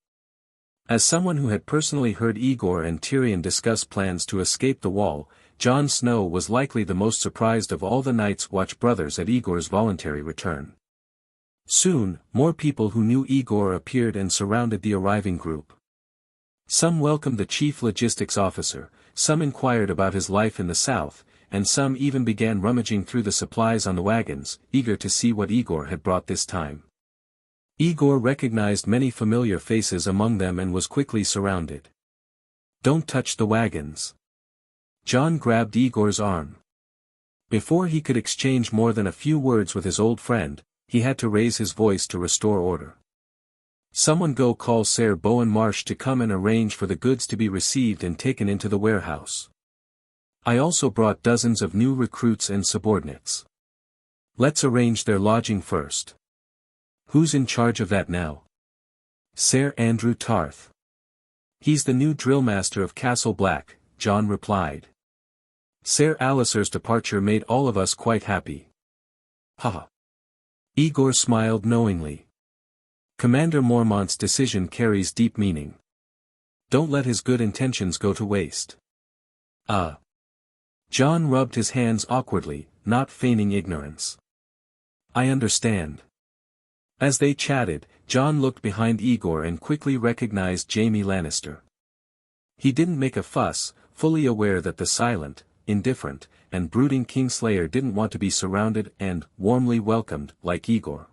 A: As someone who had personally heard Aegor and Tyrion discuss plans to escape the wall, Jon Snow was likely the most surprised of all the Night's Watch brothers at Aegor's voluntary return. Soon, more people who knew Aegor appeared and surrounded the arriving group. Some welcomed the chief logistics officer, some inquired about his life in the south, and some even began rummaging through the supplies on the wagons, eager to see what Aegor had brought this time. Aegor recognized many familiar faces among them and was quickly surrounded. "Don't touch the wagons." Jon grabbed Aegor's arm. Before he could exchange more than a few words with his old friend, he had to raise his voice to restore order. "Someone go call Ser Bowen Marsh to come and arrange for the goods to be received and taken into the warehouse. I also brought dozens of new recruits and subordinates. Let's arrange their lodging first." "Who's in charge of that now?" "Ser Andrew Tarth. He's the new drillmaster of Castle Black," Jon replied. "Ser Alicer's departure made all of us quite happy." "Ha." Aegor smiled knowingly. Commander Mormont's decision carries deep meaning. Don't let his good intentions go to waste. Jon rubbed his hands awkwardly, not feigning ignorance. "I understand." As they chatted, Jon looked behind Aegor and quickly recognized Jaime Lannister. He didn't make a fuss, fully aware that the silent, indifferent, and brooding Kingslayer didn't want to be surrounded and warmly welcomed like Aegor.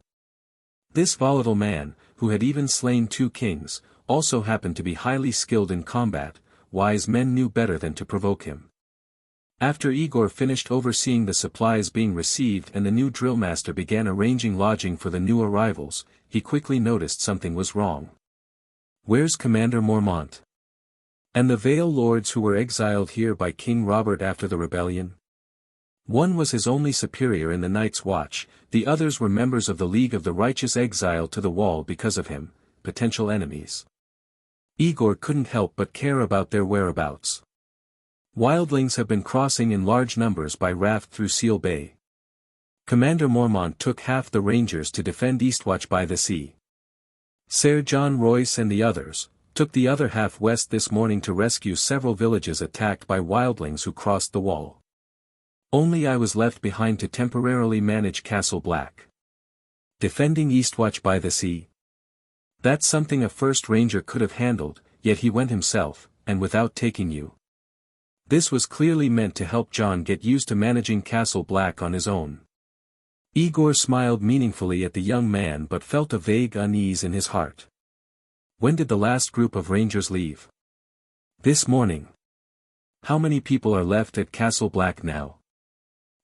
A: This volatile man, who had even slain 2 kings, also happened to be highly skilled in combat. Wise men knew better than to provoke him. After Aegor finished overseeing the supplies being received and the new drillmaster began arranging lodging for the new arrivals, he quickly noticed something was wrong. "Where's Commander Mormont? And the Vale Lords who were exiled here by King Robert after the rebellion?" One was his only superior in the Night's Watch, the others were members of the League of the Righteous exiled to the Wall because of him, potential enemies. Aegor couldn't help but care about their whereabouts. Wildlings have been crossing in large numbers by raft through Seal Bay. Commander Mormont took half the Rangers to defend Eastwatch by the sea. Ser John Royce and the others took the other half west this morning to rescue several villages attacked by wildlings who crossed the wall. Only I was left behind to temporarily manage Castle Black. Defending Eastwatch by the sea? That's something a first ranger could have handled, yet he went himself, and without taking you. This was clearly meant to help Jon get used to managing Castle Black on his own. Aegor smiled meaningfully at the young man but felt a vague unease in his heart. When did the last group of rangers leave? This morning. How many people are left at Castle Black now?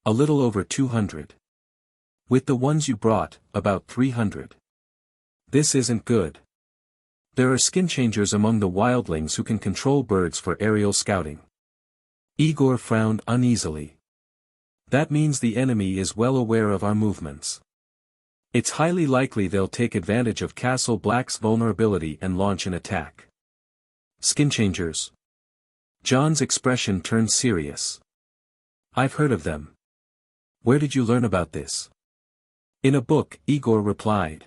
A: A little over 200. With the ones you brought, about 300. This isn't good. There are skin changers among the wildlings who can control birds for aerial scouting. Aegor frowned uneasily. That means the enemy is well aware of our movements. It's highly likely they'll take advantage of Castle Black's vulnerability and launch an attack. Skin changers. Jon's expression turned serious. I've heard of them. Where did you learn about this? In a book, Aegor replied.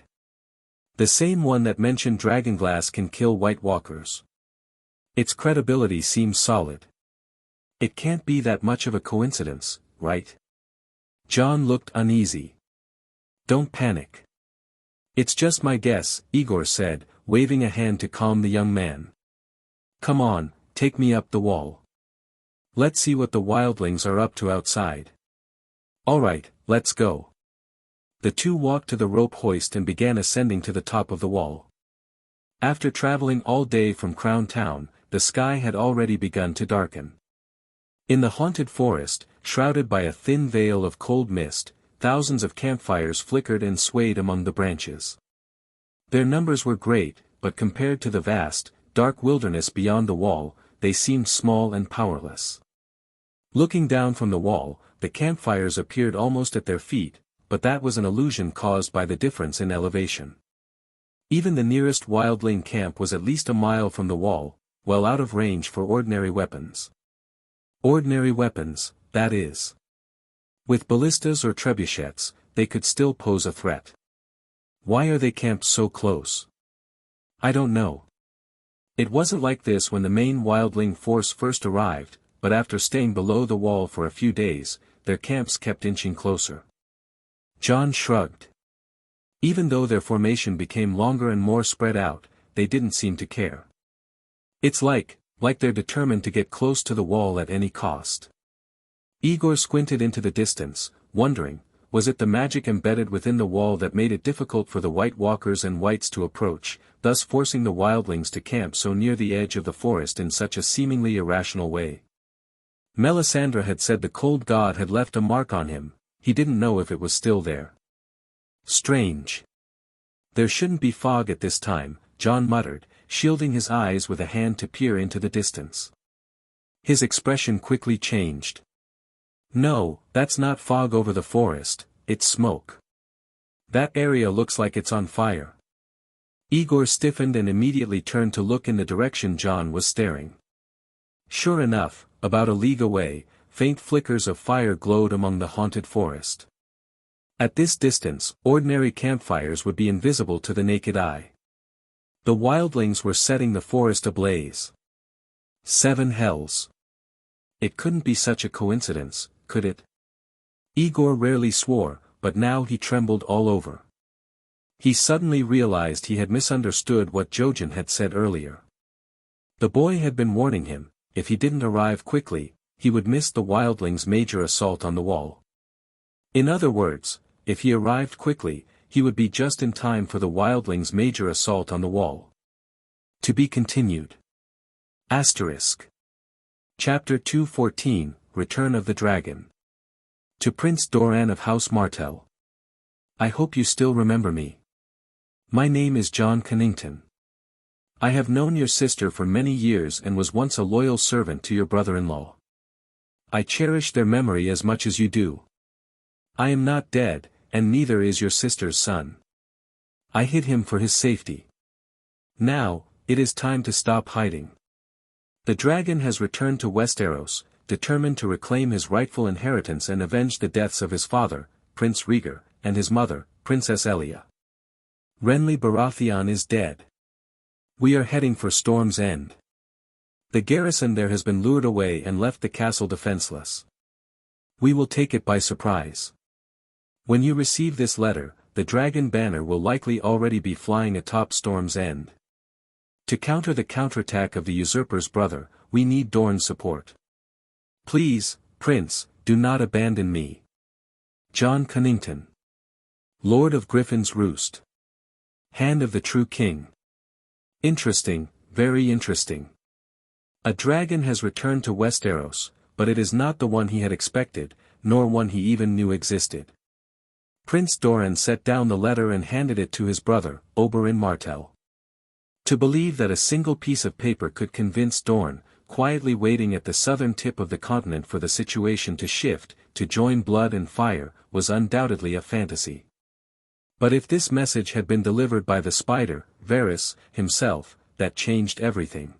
A: The same one that mentioned dragonglass can kill White Walkers. Its credibility seems solid. It can't be that much of a coincidence, right? Jon looked uneasy. Don't panic. It's just my guess, Aegor said, waving a hand to calm the young man. Come on, take me up the wall. Let's see what the wildlings are up to outside. All right, let's go. The two walked to the rope hoist and began ascending to the top of the wall. After traveling all day from Crown Town, the sky had already begun to darken. In the haunted forest, shrouded by a thin veil of cold mist, thousands of campfires flickered and swayed among the branches. Their numbers were great, but compared to the vast, dark wilderness beyond the wall, they seemed small and powerless. Looking down from the wall, the campfires appeared almost at their feet, but that was an illusion caused by the difference in elevation. Even the nearest wildling camp was at least a mile from the wall, well out of range for ordinary weapons. Ordinary weapons, that is. With ballistas or trebuchets, they could still pose a threat. Why are they camped so close? I don't know. It wasn't like this when the main wildling force first arrived, but after staying below the wall for a few days, their camps kept inching closer. Jon shrugged. Even though their formation became longer and more spread out, they didn't seem to care. It's like they're determined to get close to the wall at any cost. Aegor squinted into the distance, wondering, was it the magic embedded within the wall that made it difficult for the White Walkers and Whites to approach, thus forcing the wildlings to camp so near the edge of the forest in such a seemingly irrational way? Melisandre had said the cold god had left a mark on him, he didn't know if it was still there. Strange. There shouldn't be fog at this time, Jon muttered, shielding his eyes with a hand to peer into the distance. His expression quickly changed. No, that's not fog over the forest, it's smoke. That area looks like it's on fire. Aegor stiffened and immediately turned to look in the direction Jon was staring. Sure enough, about a league away, faint flickers of fire glowed among the haunted forest. At this distance, ordinary campfires would be invisible to the naked eye. The wildlings were setting the forest ablaze. 7 hells. It couldn't be such a coincidence, could it? Aegor rarely swore, but now he trembled all over. He suddenly realized he had misunderstood what Jojen had said earlier. The boy had been warning him, if he didn't arrive quickly, he would miss the wildlings' major assault on the wall. In other words, if he arrived quickly, he would be just in time for the wildlings' major assault on the wall. To be continued. Asterisk. Chapter 214, Return of the Dragon. To Prince Doran of House Martell. I hope you still remember me. My name is Jon Connington. I have known your sister for many years and was once a loyal servant to your brother-in-law. I cherish their memory as much as you do. I am not dead, and neither is your sister's son. I hid him for his safety. Now, it is time to stop hiding. The dragon has returned to Westeros, determined to reclaim his rightful inheritance and avenge the deaths of his father, Prince Rhaegar, and his mother, Princess Elia. Renly Baratheon is dead. We are heading for Storm's End. The garrison there has been lured away and left the castle defenseless. We will take it by surprise. When you receive this letter, the dragon banner will likely already be flying atop Storm's End. To counter the counterattack of the usurper's brother, we need Dorne's support. Please, Prince, do not abandon me. Jon Connington. Lord of Griffin's Roost. Hand of the True King. Interesting, very interesting. A dragon has returned to Westeros, but it is not the one he had expected, nor one he even knew existed. Prince Doran set down the letter and handed it to his brother, Oberyn Martell. To believe that a single piece of paper could convince Dorne, quietly waiting at the southern tip of the continent for the situation to shift, to join blood and fire, was undoubtedly a fantasy. But if this message had been delivered by the spider, Varys, himself, that changed everything.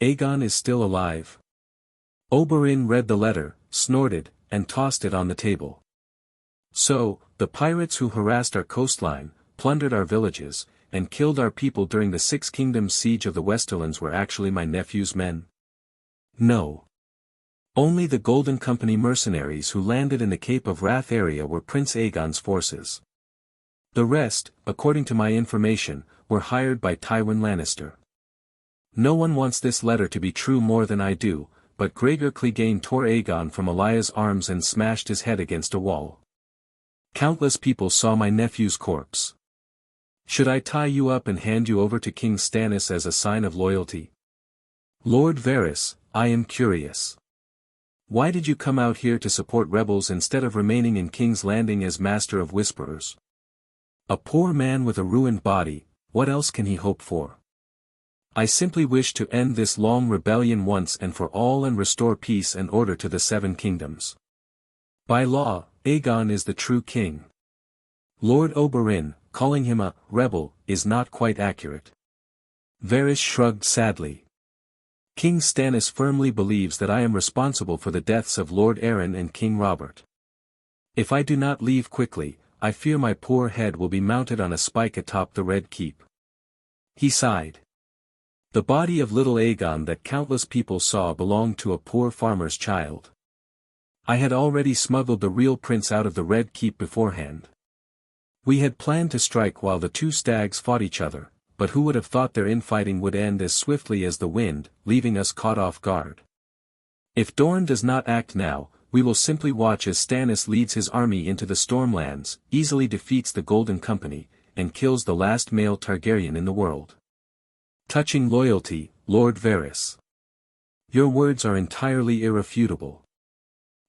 A: Aegon is still alive. Oberyn read the letter, snorted, and tossed it on the table. So, the pirates who harassed our coastline, plundered our villages, and killed our people during the Six Kingdoms siege of the Westerlands were actually my nephew's men? No. Only the Golden Company mercenaries who landed in the Cape of Wrath area were Prince Aegon's forces. The rest, according to my information, were hired by Tywin Lannister. No one wants this letter to be true more than I do, but Gregor Clegane tore Aegon from Elia's arms and smashed his head against a wall. Countless people saw my nephew's corpse. Should I tie you up and hand you over to King Stannis as a sign of loyalty? Lord Varys, I am curious. Why did you come out here to support rebels instead of remaining in King's Landing as Master of Whisperers? A poor man with a ruined body, what else can he hope for? I simply wish to end this long rebellion once and for all and restore peace and order to the seven kingdoms. By law, Aegon is the true king. Lord Oberyn, calling him a rebel, is not quite accurate. Varys shrugged sadly. King Stannis firmly believes that I am responsible for the deaths of Lord Arryn and King Robert. If I do not leave quickly, I fear my poor head will be mounted on a spike atop the Red Keep. He sighed. The body of little Aegon that countless people saw belonged to a poor farmer's child. I had already smuggled the real prince out of the Red Keep beforehand. We had planned to strike while the two stags fought each other, but who would have thought their infighting would end as swiftly as the wind, leaving us caught off guard. If Dorne does not act now, we will simply watch as Stannis leads his army into the Stormlands, easily defeats the Golden Company, and kills the last male Targaryen in the world. Touching loyalty, Lord Varys. Your words are entirely irrefutable.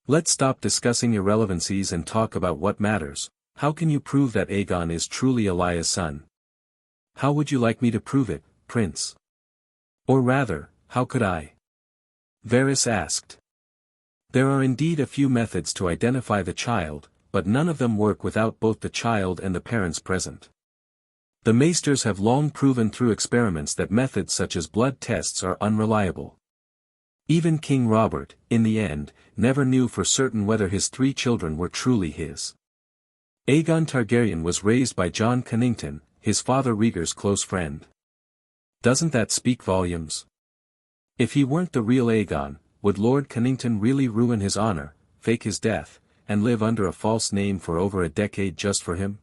A: Let's stop discussing irrelevancies and talk about what matters. How can you prove that Aegon is truly Elaya's son? How would you like me to prove it, Prince? Or rather, how could I? Varys asked. There are indeed a few methods to identify the child, but none of them work without both the child and the parents present. The maesters have long proven through experiments that methods such as blood tests are unreliable. Even King Robert, in the end, never knew for certain whether his 3 children were truly his. Aegon Targaryen was raised by Jon Connington, his father Rhaegar's close friend. Doesn't that speak volumes? If he weren't the real Aegon, would Lord Connington really ruin his honor, fake his death, and live under a false name for over a decade just for him?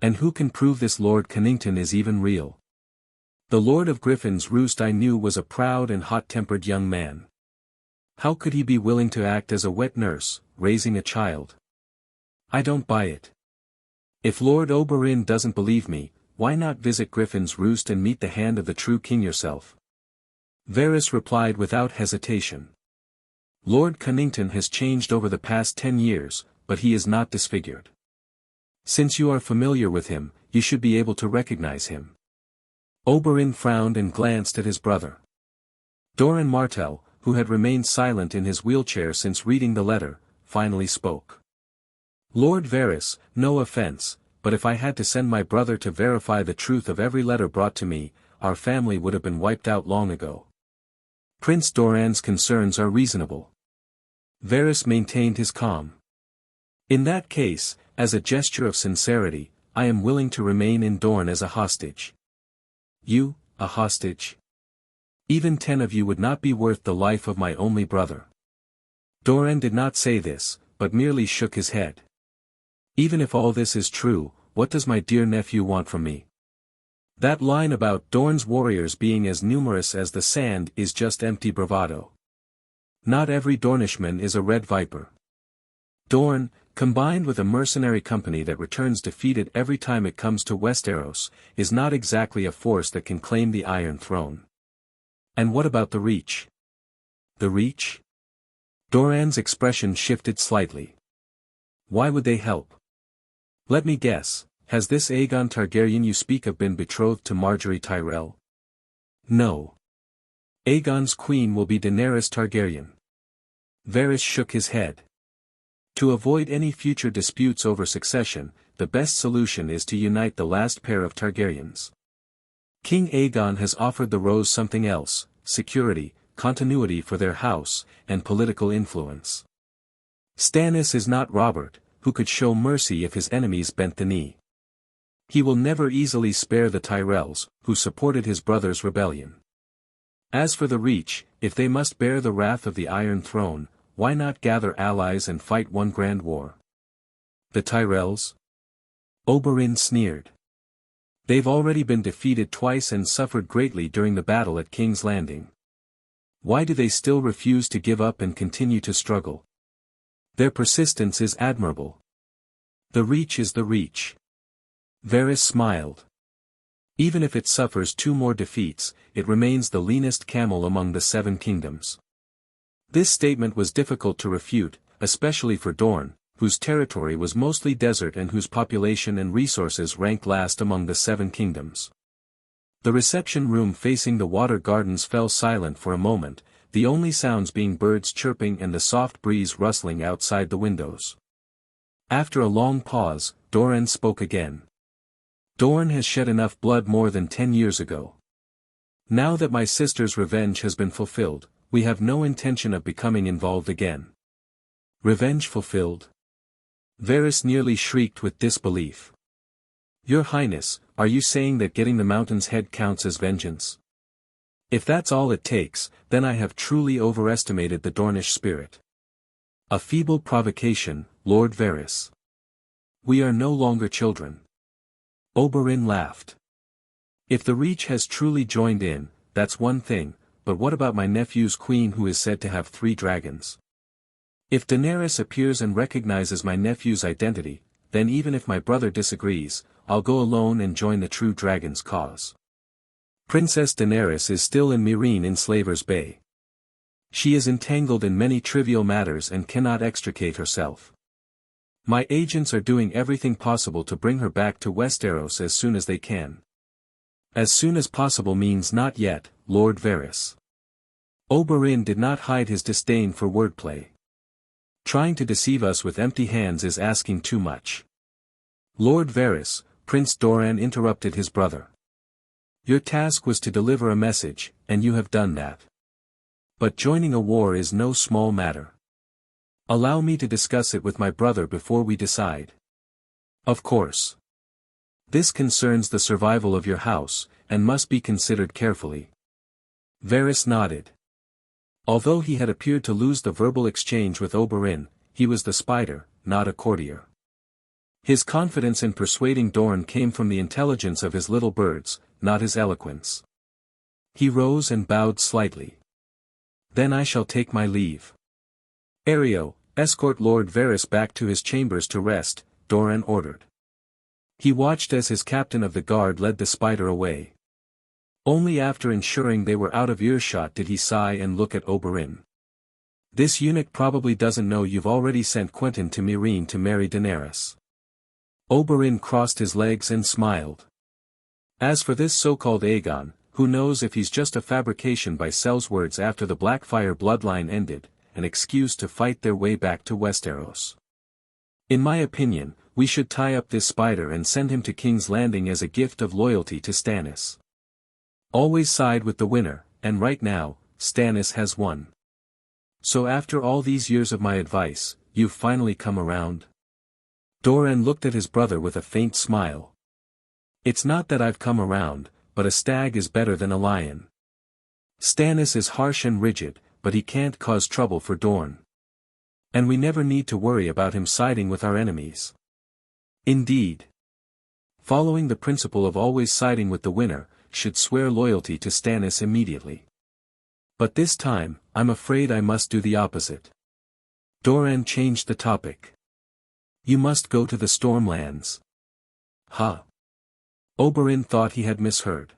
A: And who can prove this Lord Connington is even real? The Lord of Griffin's Roost I knew was a proud and hot-tempered young man. How could he be willing to act as a wet nurse, raising a child? I don't buy it. If Lord Oberyn doesn't believe me, why not visit Griffin's Roost and meet the hand of the true king yourself? Varys replied without hesitation. Lord Connington has changed over the past 10 years, but he is not disfigured. Since you are familiar with him, you should be able to recognize him. Oberyn frowned and glanced at his brother. Doran Martell, who had remained silent in his wheelchair since reading the letter, finally spoke. Lord Varys, no offense, but if I had to send my brother to verify the truth of every letter brought to me, our family would have been wiped out long ago. Prince Doran's concerns are reasonable. Varys maintained his calm. In that case, as a gesture of sincerity, I am willing to remain in Dorne as a hostage. You, a hostage? Even 10 of you would not be worth the life of my only brother. Doran did not say this, but merely shook his head. Even if all this is true, what does my dear nephew want from me? That line about Dorne's warriors being as numerous as the sand is just empty bravado. Not every Dornishman is a red viper. Dorne, combined with a mercenary company that returns defeated every time it comes to Westeros, is not exactly a force that can claim the Iron Throne. And what about the Reach? The Reach? Doran's expression shifted slightly. Why would they help? Let me guess, has this Aegon Targaryen you speak of been betrothed to Marjgerie Tyrell? No. Aegon's queen will be Daenerys Targaryen. Varys shook his head. To avoid any future disputes over succession, the best solution is to unite the last pair of Targaryens. King Aegon has offered the Rose something else: security, continuity for their house, and political influence. Stannis is not Robert, who could show mercy if his enemies bent the knee. He will never easily spare the Tyrells, who supported his brother's rebellion. As for the Reach, if they must bear the wrath of the Iron Throne, why not gather allies and fight one grand war? The Tyrells? Oberyn sneered. They've already been defeated twice and suffered greatly during the battle at King's Landing. Why do they still refuse to give up and continue to struggle? Their persistence is admirable. The Reach is the Reach. Varys smiled. Even if it suffers 2 more defeats, it remains the leanest camel among the 7 kingdoms. This statement was difficult to refute, especially for Dorne, whose territory was mostly desert and whose population and resources ranked last among the 7 kingdoms. The reception room facing the water gardens fell silent for a moment, the only sounds being birds chirping and the soft breeze rustling outside the windows. After a long pause, Doran spoke again. Dorne has shed enough blood more than 10 years ago. Now that my sister's revenge has been fulfilled, we have no intention of becoming involved again. Revenge fulfilled? Varys nearly shrieked with disbelief. Your Highness, are you saying that getting the Mountain's head counts as vengeance? If that's all it takes, then I have truly overestimated the Dornish spirit. A feeble provocation, Lord Varys. We are no longer children. Oberyn laughed. If the Reach has truly joined in, that's one thing, but what about my nephew's queen who is said to have 3 dragons? If Daenerys appears and recognizes my nephew's identity, then even if my brother disagrees, I'll go alone and join the true dragon's cause. Princess Daenerys is still in Meereen in Slaver's Bay. She is entangled in many trivial matters and cannot extricate herself. My agents are doing everything possible to bring her back to Westeros as soon as they can. As soon as possible means not yet, Lord Varys. Oberyn did not hide his disdain for wordplay. Trying to deceive us with empty hands is asking too much. Lord Varys, Prince Doran interrupted his brother. Your task was to deliver a message, and you have done that. But joining a war is no small matter. Allow me to discuss it with my brother before we decide. Of course. This concerns the survival of your house, and must be considered carefully. Varys nodded. Although he had appeared to lose the verbal exchange with Oberyn, he was the spider, not a courtier. His confidence in persuading Dorne came from the intelligence of his little birds, not his eloquence. He rose and bowed slightly. Then I shall take my leave. Areo, escort Lord Varys back to his chambers to rest, Doran ordered. He watched as his captain of the guard led the spider away. Only after ensuring they were out of earshot did he sigh and look at Oberyn. This eunuch probably doesn't know you've already sent Quentyn to Meereen to marry Daenerys. Oberyn crossed his legs and smiled. As for this so-called Aegon, who knows if he's just a fabrication by Sel's words after the Blackfyre bloodline ended, an excuse to fight their way back to Westeros. In my opinion, we should tie up this spider and send him to King's Landing as a gift of loyalty to Stannis. Always side with the winner, and right now, Stannis has won. So after all these years of my advice, you've finally come around? Doran looked at his brother with a faint smile. It's not that I've come around, but a stag is better than a lion. Stannis is harsh and rigid, but he can't cause trouble for Dorne. And we never need to worry about him siding with our enemies. Indeed. Following the principle of always siding with the winner, should swear loyalty to Stannis immediately. But this time, I'm afraid I must do the opposite. Doran changed the topic. You must go to the Stormlands. Huh. Oberyn thought he had misheard.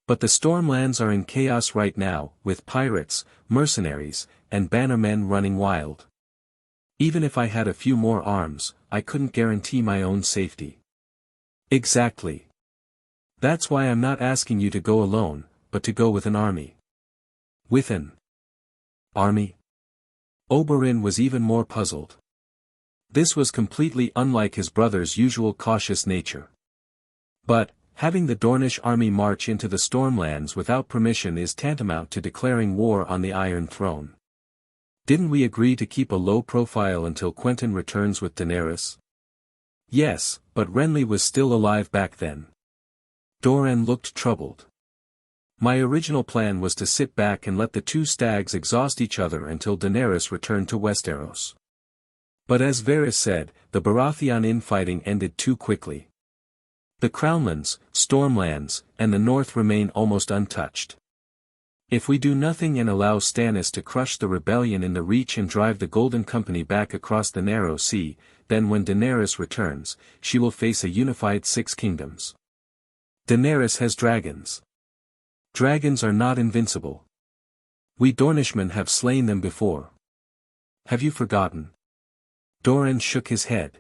A: But the Stormlands are in chaos right now, with pirates, mercenaries, and bannermen running wild. Even if I had a few more arms, I couldn't guarantee my own safety. Exactly. That's why I'm not asking you to go alone, but to go with an army. With an army? Oberyn was even more puzzled. This was completely unlike his brother's usual cautious nature. But, having the Dornish army march into the Stormlands without permission is tantamount to declaring war on the Iron Throne. Didn't we agree to keep a low profile until Quentyn returns with Daenerys? Yes, but Renly was still alive back then. Doran looked troubled. My original plan was to sit back and let the two stags exhaust each other until Daenerys returned to Westeros. But as Varys said, the Baratheon infighting ended too quickly. The Crownlands, Stormlands, and the North remain almost untouched. If we do nothing and allow Stannis to crush the rebellion in the Reach and drive the Golden Company back across the Narrow Sea, then when Daenerys returns, she will face a unified Six Kingdoms. Daenerys has dragons. Dragons are not invincible. We Dornishmen have slain them before. Have you forgotten? Doran shook his head.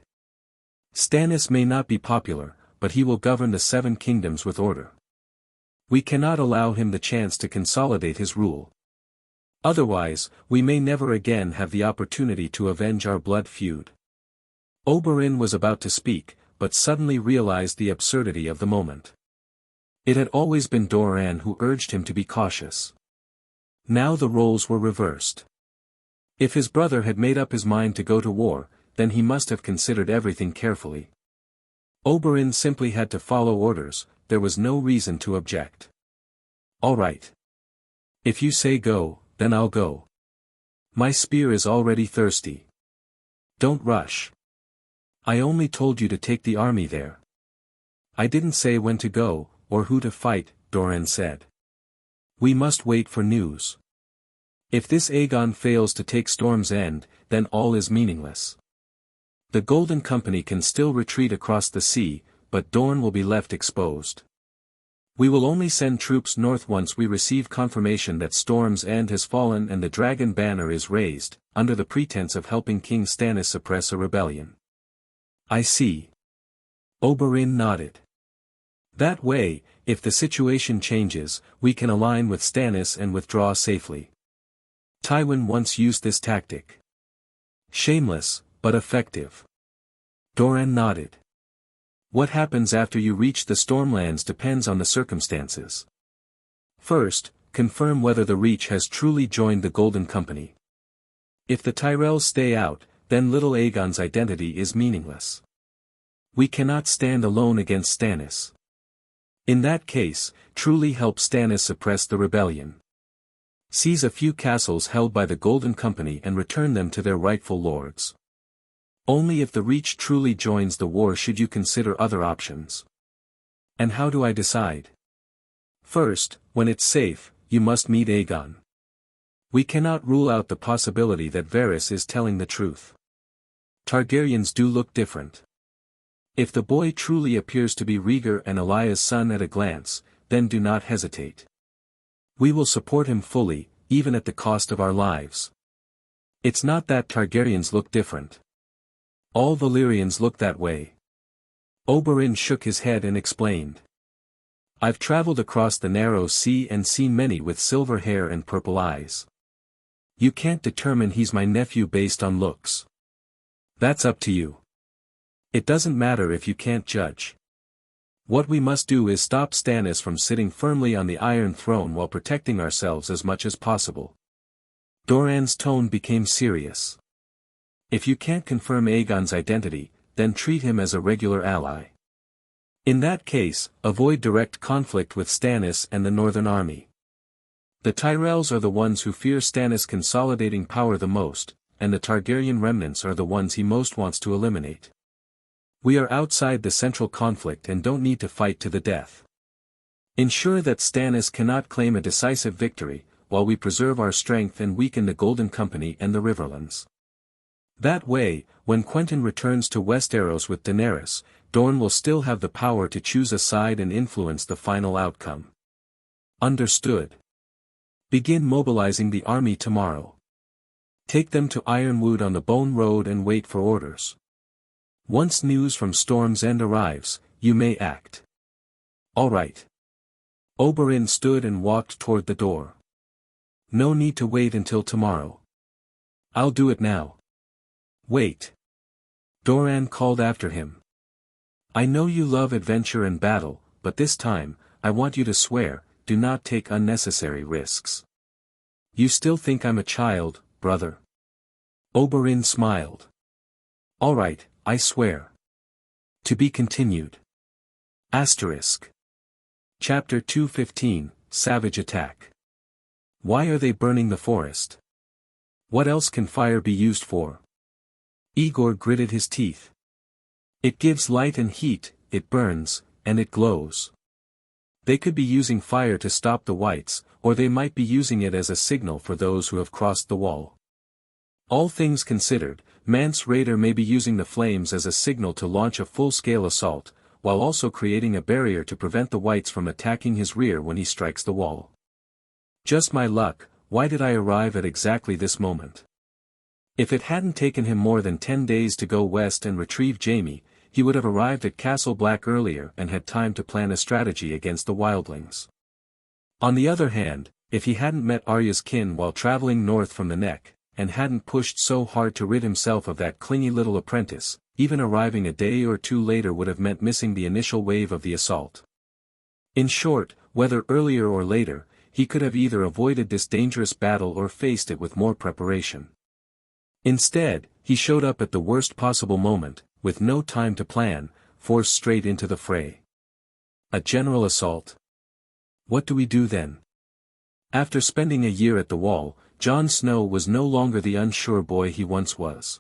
A: Stannis may not be popular, but he will govern the Seven Kingdoms with order. We cannot allow him the chance to consolidate his rule. Otherwise, we may never again have the opportunity to avenge our blood feud. Oberyn was about to speak, but suddenly realized the absurdity of the moment. It had always been Doran who urged him to be cautious. Now the roles were reversed. If his brother had made up his mind to go to war, then he must have considered everything carefully. Oberyn simply had to follow orders, there was no reason to object. All right. If you say go, then I'll go. My spear is already thirsty. Don't rush. I only told you to take the army there. I didn't say when to go, or who to fight, Doran said. We must wait for news. If this Aegon fails to take Storm's End, then all is meaningless. The Golden Company can still retreat across the sea, but Dorne will be left exposed. We will only send troops north once we receive confirmation that Storm's End has fallen and the Dragon Banner is raised, under the pretense of helping King Stannis suppress a rebellion. I see. Oberyn nodded. That way, if the situation changes, we can align with Stannis and withdraw safely. Tywin once used this tactic. Shameless, but effective. Doran nodded. What happens after you reach the Stormlands depends on the circumstances. First, confirm whether the Reach has truly joined the Golden Company. If the Tyrells stay out, then little Aegon's identity is meaningless. We cannot stand alone against Stannis. In that case, truly help Stannis suppress the rebellion. Seize a few castles held by the Golden Company and return them to their rightful lords. Only if the Reach truly joins the war should you consider other options. And how do I decide? First, when it's safe, you must meet Aegon. We cannot rule out the possibility that Varys is telling the truth. Targaryens do look different. If the boy truly appears to be Rhaegar and Elaya's son at a glance, then do not hesitate. We will support him fully, even at the cost of our lives. It's not that Targaryens look different. All Valyrians look that way. Oberyn shook his head and explained. I've traveled across the narrow sea and seen many with silver hair and purple eyes. You can't determine he's my nephew based on looks. That's up to you. It doesn't matter if you can't judge. What we must do is stop Stannis from sitting firmly on the Iron Throne while protecting ourselves as much as possible. Doran's tone became serious. If you can't confirm Aegon's identity, then treat him as a regular ally. In that case, avoid direct conflict with Stannis and the Northern Army. The Tyrells are the ones who fear Stannis consolidating power the most, and the Targaryen remnants are the ones he most wants to eliminate. We are outside the central conflict and don't need to fight to the death. Ensure that Stannis cannot claim a decisive victory, while we preserve our strength and weaken the Golden Company and the Riverlands. That way, when Quentyn returns to Westeros with Daenerys, Dorne will still have the power to choose a side and influence the final outcome. Understood. Begin mobilizing the army tomorrow. Take them to Ironwood on the Bone Road and wait for orders. Once news from Storm's End arrives, you may act. All right. Oberyn stood and walked toward the door. No need to wait until tomorrow. I'll do it now. Wait. Doran called after him. I know you love adventure and battle, but this time, I want you to swear, do not take unnecessary risks. You still think I'm a child, brother? Oberyn smiled. All right, I swear. To be continued. Asterisk. Chapter 215, Savage Attack. Why are they burning the forest? What else can fire be used for? Aegor gritted his teeth. It gives light and heat, it burns, and it glows. They could be using fire to stop the whites, or they might be using it as a signal for those who have crossed the wall. All things considered, Mance Rayder may be using the flames as a signal to launch a full-scale assault, while also creating a barrier to prevent the whites from attacking his rear when he strikes the wall. Just my luck, why did I arrive at exactly this moment? If it hadn't taken him more than 10 days to go west and retrieve Jaime, he would have arrived at Castle Black earlier and had time to plan a strategy against the wildlings. On the other hand, if he hadn't met Arya's kin while traveling north from the Neck, and hadn't pushed so hard to rid himself of that clingy little apprentice, even arriving a day or two later would have meant missing the initial wave of the assault. In short, whether earlier or later, he could have either avoided this dangerous battle or faced it with more preparation. Instead, he showed up at the worst possible moment, with no time to plan, forced straight into the fray. A general assault? What do we do then? After spending a year at the Wall, Jon Snow was no longer the unsure boy he once was.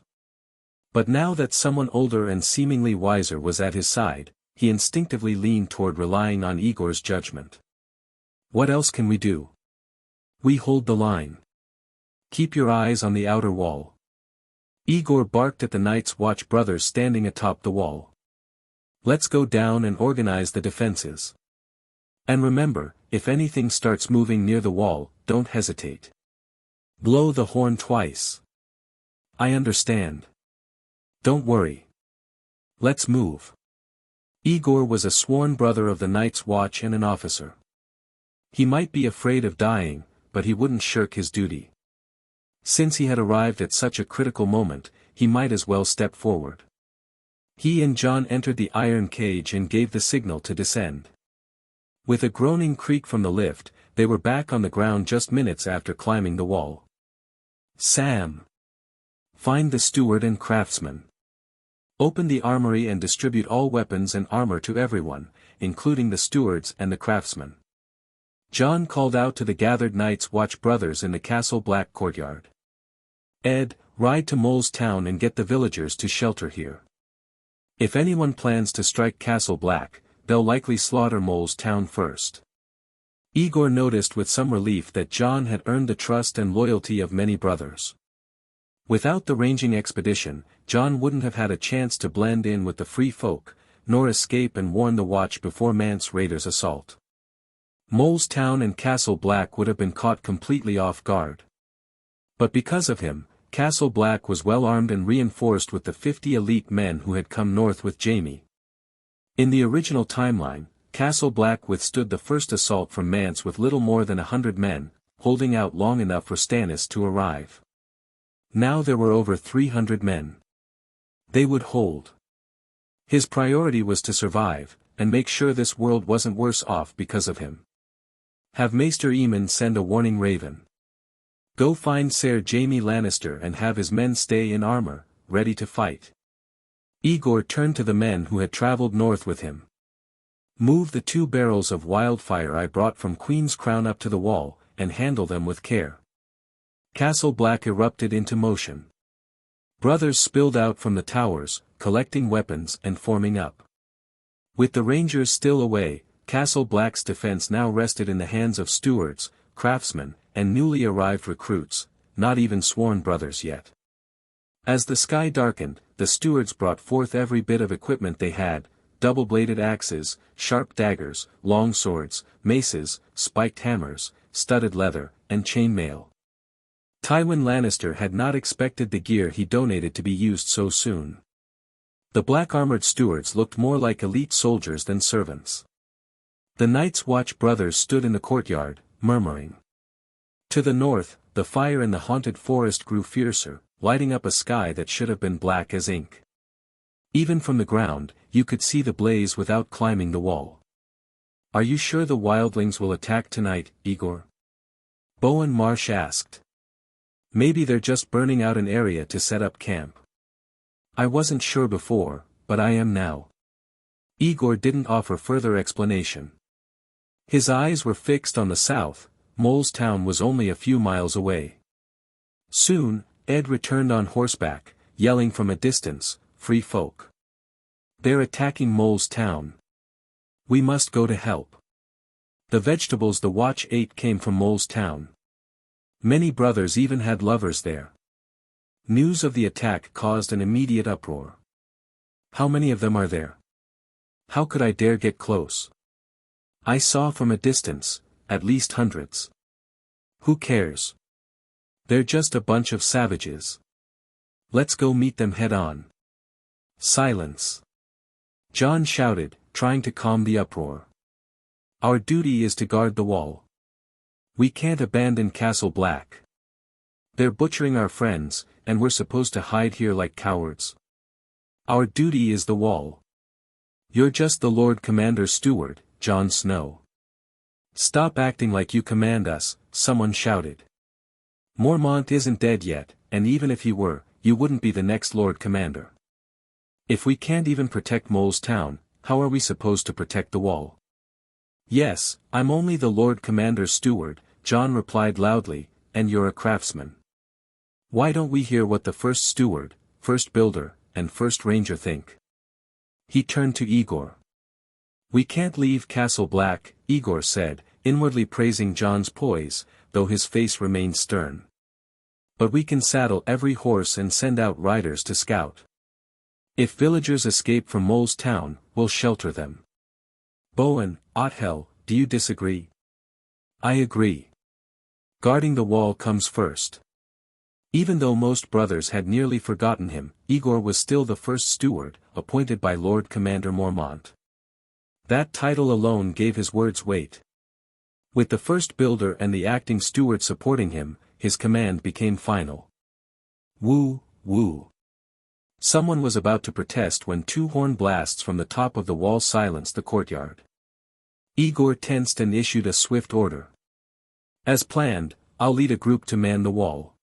A: But now that someone older and seemingly wiser was at his side, he instinctively leaned toward relying on Aegor's judgment. What else can we do? We hold the line. Keep your eyes on the outer wall. Aegor barked at the Night's Watch brothers standing atop the wall. Let's go down and organize the defenses. And remember, if anything starts moving near the wall, don't hesitate. Blow the horn twice. I understand. Don't worry. Let's move. Aegor was a sworn brother of the Night's Watch and an officer. He might be afraid of dying, but he wouldn't shirk his duty. Since he had arrived at such a critical moment, he might as well step forward. He and Jon entered the iron cage and gave the signal to descend. With a groaning creak from the lift, they were back on the ground just minutes after climbing the wall. Sam! Find the steward and craftsman. Open the armory and distribute all weapons and armor to everyone, including the stewards and the craftsmen. Jon called out to the gathered Night's Watch brothers in the Castle Black courtyard. Ed, ride to Mole's Town and get the villagers to shelter here. If anyone plans to strike Castle Black, they'll likely slaughter Mole's Town first. Aegor noticed with some relief that Jon had earned the trust and loyalty of many brothers. Without the ranging expedition, Jon wouldn't have had a chance to blend in with the free folk, nor escape and warn the Watch before Mance Raider's assault. Mole's Town and Castle Black would have been caught completely off guard. But because of him, Castle Black was well armed and reinforced with the 50 elite men who had come north with Jaime. In the original timeline, Castle Black withstood the first assault from Mance with little more than 100 men, holding out long enough for Stannis to arrive. Now there were over 300 men. They would hold. His priority was to survive, and make sure this world wasn't worse off because of him. Have Maester Aemon send a warning raven. Go find Ser Jaime Lannister and have his men stay in armor, ready to fight. Aegor turned to the men who had traveled north with him. Move the 2 barrels of wildfire I brought from Queen's Crown up to the wall, and handle them with care. Castle Black erupted into motion. Brothers spilled out from the towers, collecting weapons and forming up. With the Rangers still away, Castle Black's defense now rested in the hands of stewards, craftsmen, and newly arrived recruits, not even sworn brothers yet. As the sky darkened, the stewards brought forth every bit of equipment they had: double-bladed axes, sharp daggers, long swords, maces, spiked hammers, studded leather, and chainmail. Tywin Lannister had not expected the gear he donated to be used so soon. The black-armored stewards looked more like elite soldiers than servants. The Night's Watch brothers stood in the courtyard, murmuring. To the north, the fire in the haunted forest grew fiercer, lighting up a sky that should have been black as ink. Even from the ground, you could see the blaze without climbing the wall. Are you sure the wildlings will attack tonight, Aegor? Bowen Marsh asked. Maybe they're just burning out an area to set up camp. I wasn't sure before, but I am now. Aegor didn't offer further explanation. His eyes were fixed on the south. Mole's Town was only a few miles away. Soon, Ed returned on horseback, yelling from a distance, "Free folk! They're attacking Mole's Town. We must go to help." The vegetables the Watch ate came from Mole's Town. Many brothers even had lovers there. News of the attack caused an immediate uproar. How many of them are there? How could I dare get close? I saw from a distance, at least hundreds. Who cares? They're just a bunch of savages. Let's go meet them head-on. Silence. Jon shouted, trying to calm the uproar. Our duty is to guard the wall. We can't abandon Castle Black. They're butchering our friends, and we're supposed to hide here like cowards. Our duty is the wall. You're just the Lord Commander's steward, Jon Snow. Stop acting like you command us, someone shouted. Mormont isn't dead yet, and even if he were, you wouldn't be the next Lord Commander. If we can't even protect Mole's Town, how are we supposed to protect the wall? Yes, I'm only the Lord Commander's steward, Jon replied loudly, and you're a craftsman. Why don't we hear what the first steward, first builder, and first ranger think? He turned to Aegor. We can't leave Castle Black, Aegor said, inwardly praising Jon's poise, though his face remained stern. But we can saddle every horse and send out riders to scout. If villagers escape from Mole's Town, we'll shelter them. Bowen, Othel, do you disagree? I agree. Guarding the wall comes first. Even though most brothers had nearly forgotten him, Aegor was still the first steward, appointed by Lord Commander Mormont. That title alone gave his words weight. With the first builder and the acting steward supporting him, his command became final. Woo, woo. Someone was about to protest when two horn blasts from the top of the wall silenced the courtyard. Aegor tensed and issued a swift order. As planned, I'll lead a group to man the wall.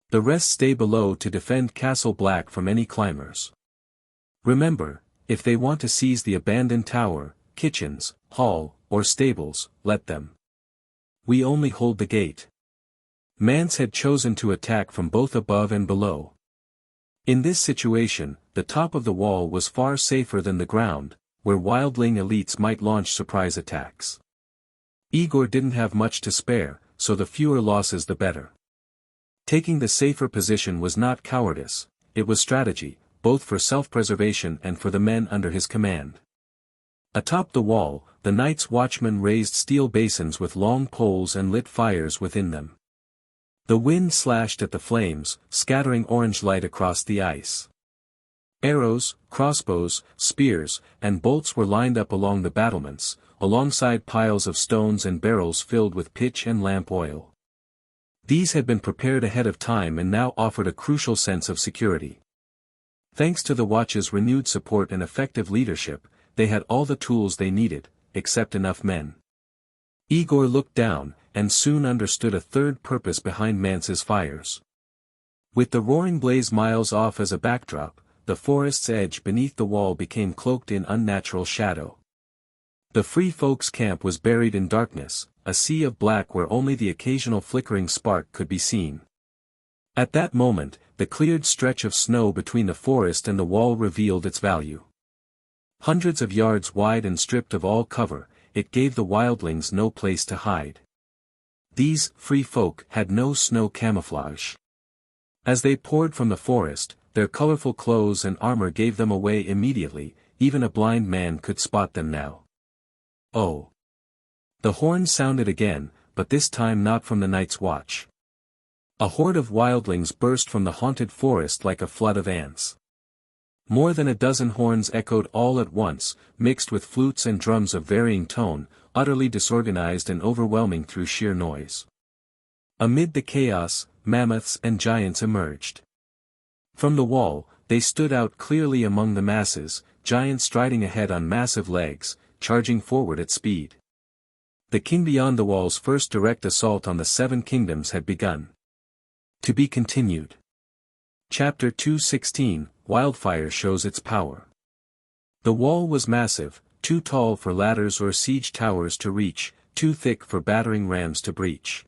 A: The rest stay below to defend Castle Black from any climbers. Remember, if they want to seize the abandoned tower, kitchens, hall, or stables, let them. We only hold the gate. Mance had chosen to attack from both above and below. In this situation, the top of the wall was far safer than the ground, where wildling elites might launch surprise attacks. Aegor didn't have much to spare, so the fewer losses the better. Taking the safer position was not cowardice, it was strategy, both for self-preservation and for the men under his command. Atop the wall, the Night's Watchmen raised steel basins with long poles and lit fires within them. The wind slashed at the flames, scattering orange light across the ice. Arrows, crossbows, spears, and bolts were lined up along the battlements, alongside piles of stones and barrels filled with pitch and lamp oil. These had been prepared ahead of time and now offered a crucial sense of security. Thanks to the Watch's renewed support and effective leadership, they had all the tools they needed, except enough men. Aegor looked down, and soon understood a third purpose behind Mance's fires. With the roaring blaze miles off as a backdrop, the forest's edge beneath the wall became cloaked in unnatural shadow. The Free Folks' camp was buried in darkness, a sea of black where only the occasional flickering spark could be seen. At that moment, the cleared stretch of snow between the forest and the wall revealed its value. Hundreds of yards wide and stripped of all cover, it gave the wildlings no place to hide. These free folk had no snow camouflage. As they poured from the forest, their colorful clothes and armor gave them away immediately, even a blind man could spot them now. Oh! The horn sounded again, but this time not from the Night's Watch. A horde of wildlings burst from the haunted forest like a flood of ants. More than a dozen horns echoed all at once, mixed with flutes and drums of varying tone, utterly disorganized and overwhelming through sheer noise. Amid the chaos, mammoths and giants emerged. From the wall, they stood out clearly among the masses, giants striding ahead on massive legs, charging forward at speed. The King Beyond the Wall's first direct assault on the Seven Kingdoms had begun. To be continued. Chapter 216, Wildfire shows its power. The wall was massive, too tall for ladders or siege towers to reach, too thick for battering rams to breach.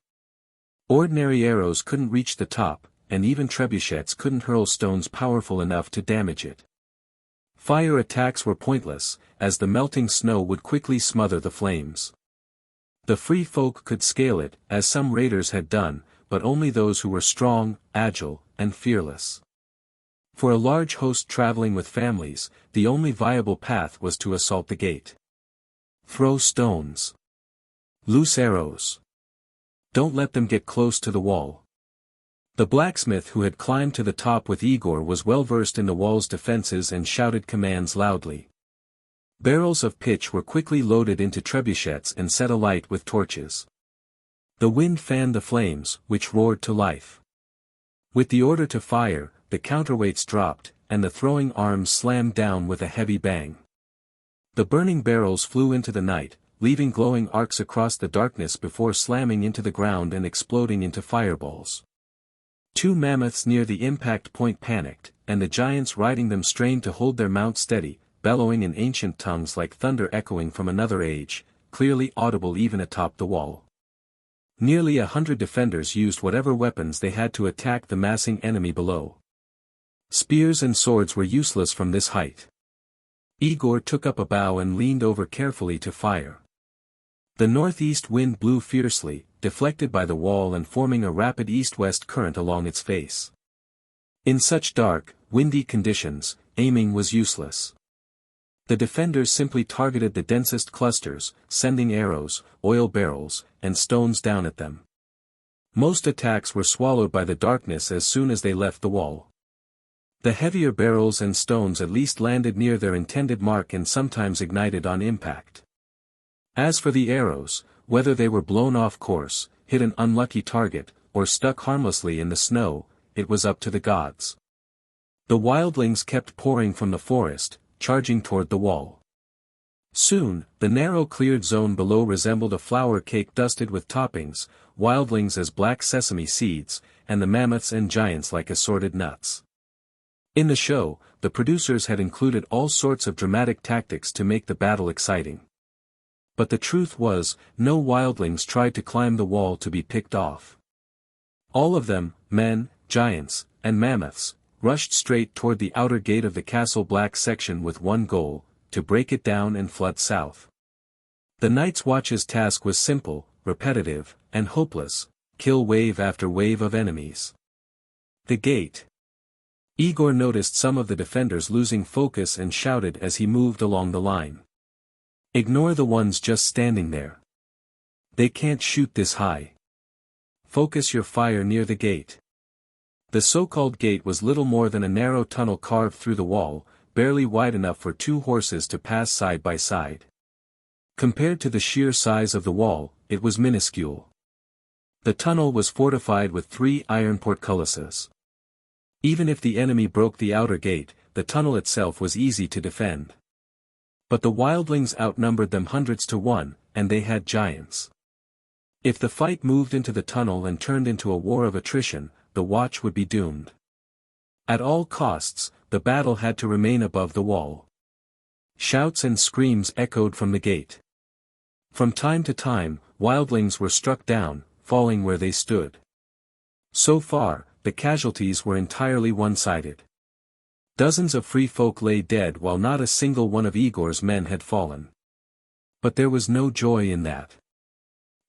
A: Ordinary arrows couldn't reach the top, and even trebuchets couldn't hurl stones powerful enough to damage it. Fire attacks were pointless, as the melting snow would quickly smother the flames. The free folk could scale it, as some raiders had done, but only those who were strong, agile, and fearless. For a large host traveling with families, the only viable path was to assault the gate. Throw stones. Loose arrows. Don't let them get close to the wall. The blacksmith who had climbed to the top with Aegor was well versed in the wall's defenses and shouted commands loudly. Barrels of pitch were quickly loaded into trebuchets and set alight with torches. The wind fanned the flames, which roared to life. With the order to fire, the counterweights dropped, and the throwing arms slammed down with a heavy bang. The burning barrels flew into the night, leaving glowing arcs across the darkness before slamming into the ground and exploding into fireballs. Two mammoths near the impact point panicked, and the giants riding them strained to hold their mounts steady, bellowing in ancient tongues like thunder echoing from another age, clearly audible even atop the wall. Nearly 100 defenders used whatever weapons they had to attack the massing enemy below. Spears and swords were useless from this height. Aegor took up a bow and leaned over carefully to fire. The northeast wind blew fiercely, deflected by the wall and forming a rapid east-west current along its face. In such dark, windy conditions, aiming was useless. The defenders simply targeted the densest clusters, sending arrows, oil barrels, and stones down at them. Most attacks were swallowed by the darkness as soon as they left the wall. The heavier barrels and stones at least landed near their intended mark and sometimes ignited on impact. As for the arrows, whether they were blown off course, hit an unlucky target, or stuck harmlessly in the snow, it was up to the gods. The wildlings kept pouring from the forest, charging toward the wall. Soon, the narrow cleared zone below resembled a flour cake dusted with toppings, wildlings as black sesame seeds, and the mammoths and giants like assorted nuts. In the show, the producers had included all sorts of dramatic tactics to make the battle exciting. But the truth was, no wildlings tried to climb the wall to be picked off. All of them, men, giants, and mammoths, rushed straight toward the outer gate of the castle black section with one goal, to break it down and flood south. The Night's Watch's task was simple, repetitive, and hopeless: kill wave after wave of enemies. The gate. Aegor noticed some of the defenders losing focus and shouted as he moved along the line. Ignore the ones just standing there. They can't shoot this high. Focus your fire near the gate. The so-called gate was little more than a narrow tunnel carved through the wall, barely wide enough for two horses to pass side by side. Compared to the sheer size of the wall, it was minuscule. The tunnel was fortified with 3 iron portcullises. Even if the enemy broke the outer gate, the tunnel itself was easy to defend. But the wildlings outnumbered them hundreds to one, and they had giants. If the fight moved into the tunnel and turned into a war of attrition, the watch would be doomed. At all costs, the battle had to remain above the wall. Shouts and screams echoed from the gate. From time to time, wildlings were struck down, falling where they stood. So far, the casualties were entirely one-sided. Dozens of free folk lay dead while not a single one of Aegor's men had fallen. But there was no joy in that.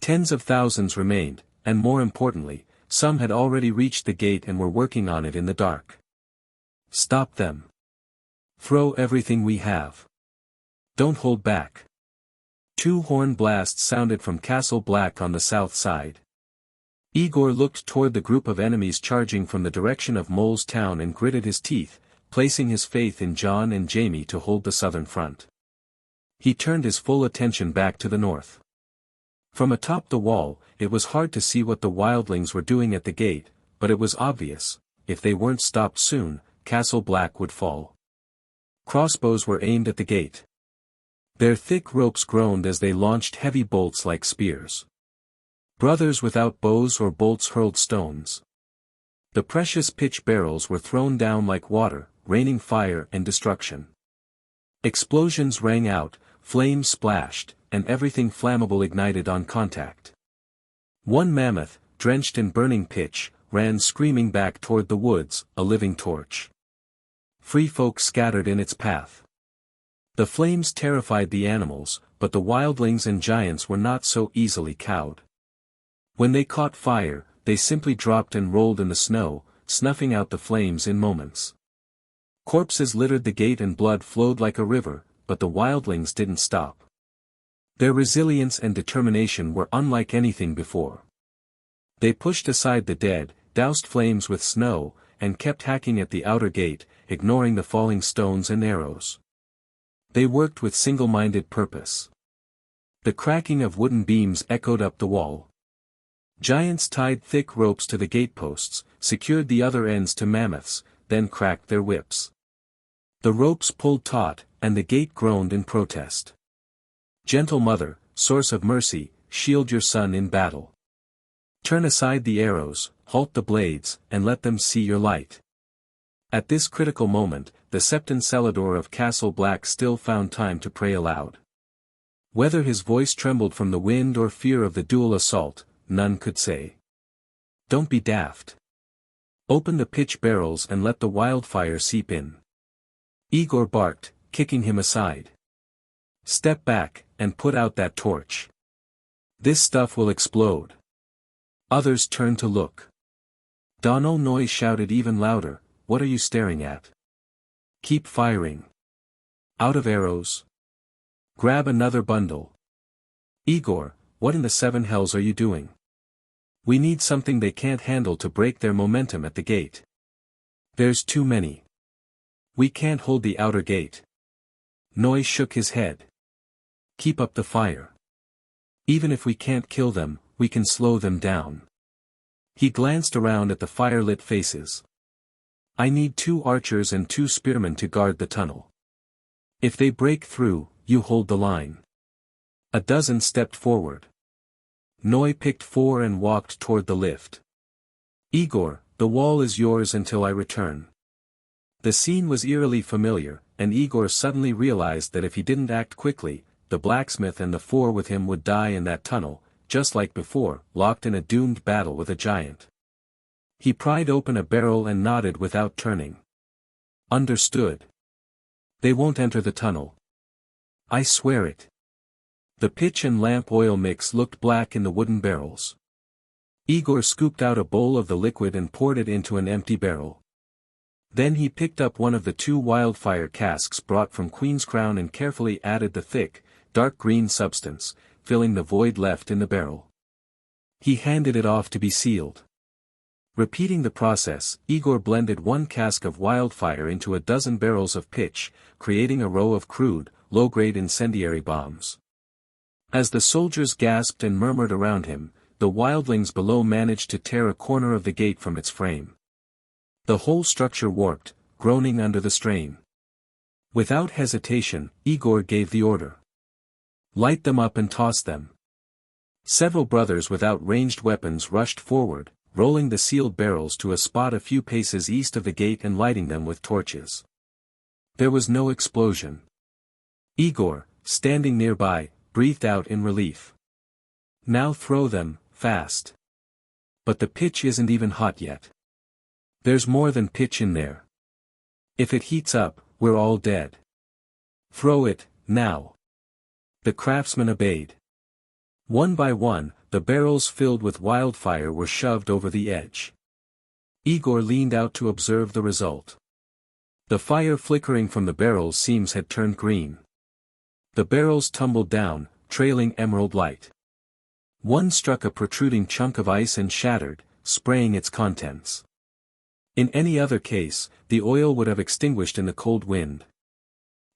A: Tens of thousands remained, and more importantly, some had already reached the gate and were working on it in the dark. Stop them. Throw everything we have. Don't hold back. 2 horn blasts sounded from Castle Black on the south side. Aegor looked toward the group of enemies charging from the direction of Mole's town and gritted his teeth, placing his faith in Jon and Jaime to hold the southern front. He turned his full attention back to the north. From atop the wall, it was hard to see what the wildlings were doing at the gate, but it was obvious: if they weren't stopped soon, Castle Black would fall. Crossbows were aimed at the gate. Their thick ropes groaned as they launched heavy bolts like spears. Brothers without bows or bolts hurled stones. The precious pitch barrels were thrown down like water, raining fire and destruction. Explosions rang out, flames splashed, and everything flammable ignited on contact. One mammoth, drenched in burning pitch, ran screaming back toward the woods, a living torch. Free folk scattered in its path. The flames terrified the animals, but the wildlings and giants were not so easily cowed. When they caught fire, they simply dropped and rolled in the snow, snuffing out the flames in moments. Corpses littered the gate and blood flowed like a river, but the wildlings didn't stop. Their resilience and determination were unlike anything before. They pushed aside the dead, doused flames with snow, and kept hacking at the outer gate, ignoring the falling stones and arrows. They worked with single-minded purpose. The cracking of wooden beams echoed up the wall. Giants tied thick ropes to the gateposts, secured the other ends to mammoths, then cracked their whips. The ropes pulled taut, and the gate groaned in protest. Gentle mother, source of mercy, shield your son in battle. Turn aside the arrows, halt the blades, and let them see your light. At this critical moment, the Septon Celador of Castle Black still found time to pray aloud. Whether his voice trembled from the wind or fear of the dual assault, none could say. Don't be daft. Open the pitch barrels and let the wildfire seep in. Aegor barked, kicking him aside. Step back, and put out that torch. This stuff will explode. Others turned to look. Donal Noy shouted even louder, what are you staring at? Keep firing. Out of arrows? Grab another bundle. Aegor, what in the seven hells are you doing? We need something they can't handle to break their momentum at the gate. There's too many. We can't hold the outer gate. Noy shook his head. Keep up the fire. Even if we can't kill them, we can slow them down. He glanced around at the firelit faces. I need 2 archers and 2 spearmen to guard the tunnel. If they break through, you hold the line. A dozen stepped forward. Noy picked 4 and walked toward the lift. Aegor, the wall is yours until I return. The scene was eerily familiar, and Aegor suddenly realized that if he didn't act quickly, the blacksmith and the 4 with him would die in that tunnel, just like before, locked in a doomed battle with a giant. He pried open a barrel and nodded without turning. Understood. They won't enter the tunnel. I swear it. The pitch and lamp oil mix looked black in the wooden barrels. Aegor scooped out a bowl of the liquid and poured it into an empty barrel. Then he picked up one of the 2 wildfire casks brought from Queen's Crown and carefully added the thick, dark green substance, filling the void left in the barrel. He handed it off to be sealed. Repeating the process, Aegor blended 1 cask of wildfire into a dozen barrels of pitch, creating a row of crude, low-grade incendiary bombs. As the soldiers gasped and murmured around him, the wildlings below managed to tear a corner of the gate from its frame. The whole structure warped, groaning under the strain. Without hesitation, Aegor gave the order. Light them up and toss them. Several brothers without ranged weapons rushed forward, rolling the sealed barrels to a spot a few paces east of the gate and lighting them with torches. There was no explosion. Aegor, standing nearby, breathed out in relief. Now throw them, fast. But the pitch isn't even hot yet. There's more than pitch in there. If it heats up, we're all dead. Throw it, now. The craftsman obeyed. One by one, the barrels filled with wildfire were shoved over the edge. Aegor leaned out to observe the result. The fire flickering from the barrels' seams had turned green. The barrels tumbled down, trailing emerald light. One struck a protruding chunk of ice and shattered, spraying its contents. In any other case, the oil would have extinguished in the cold wind.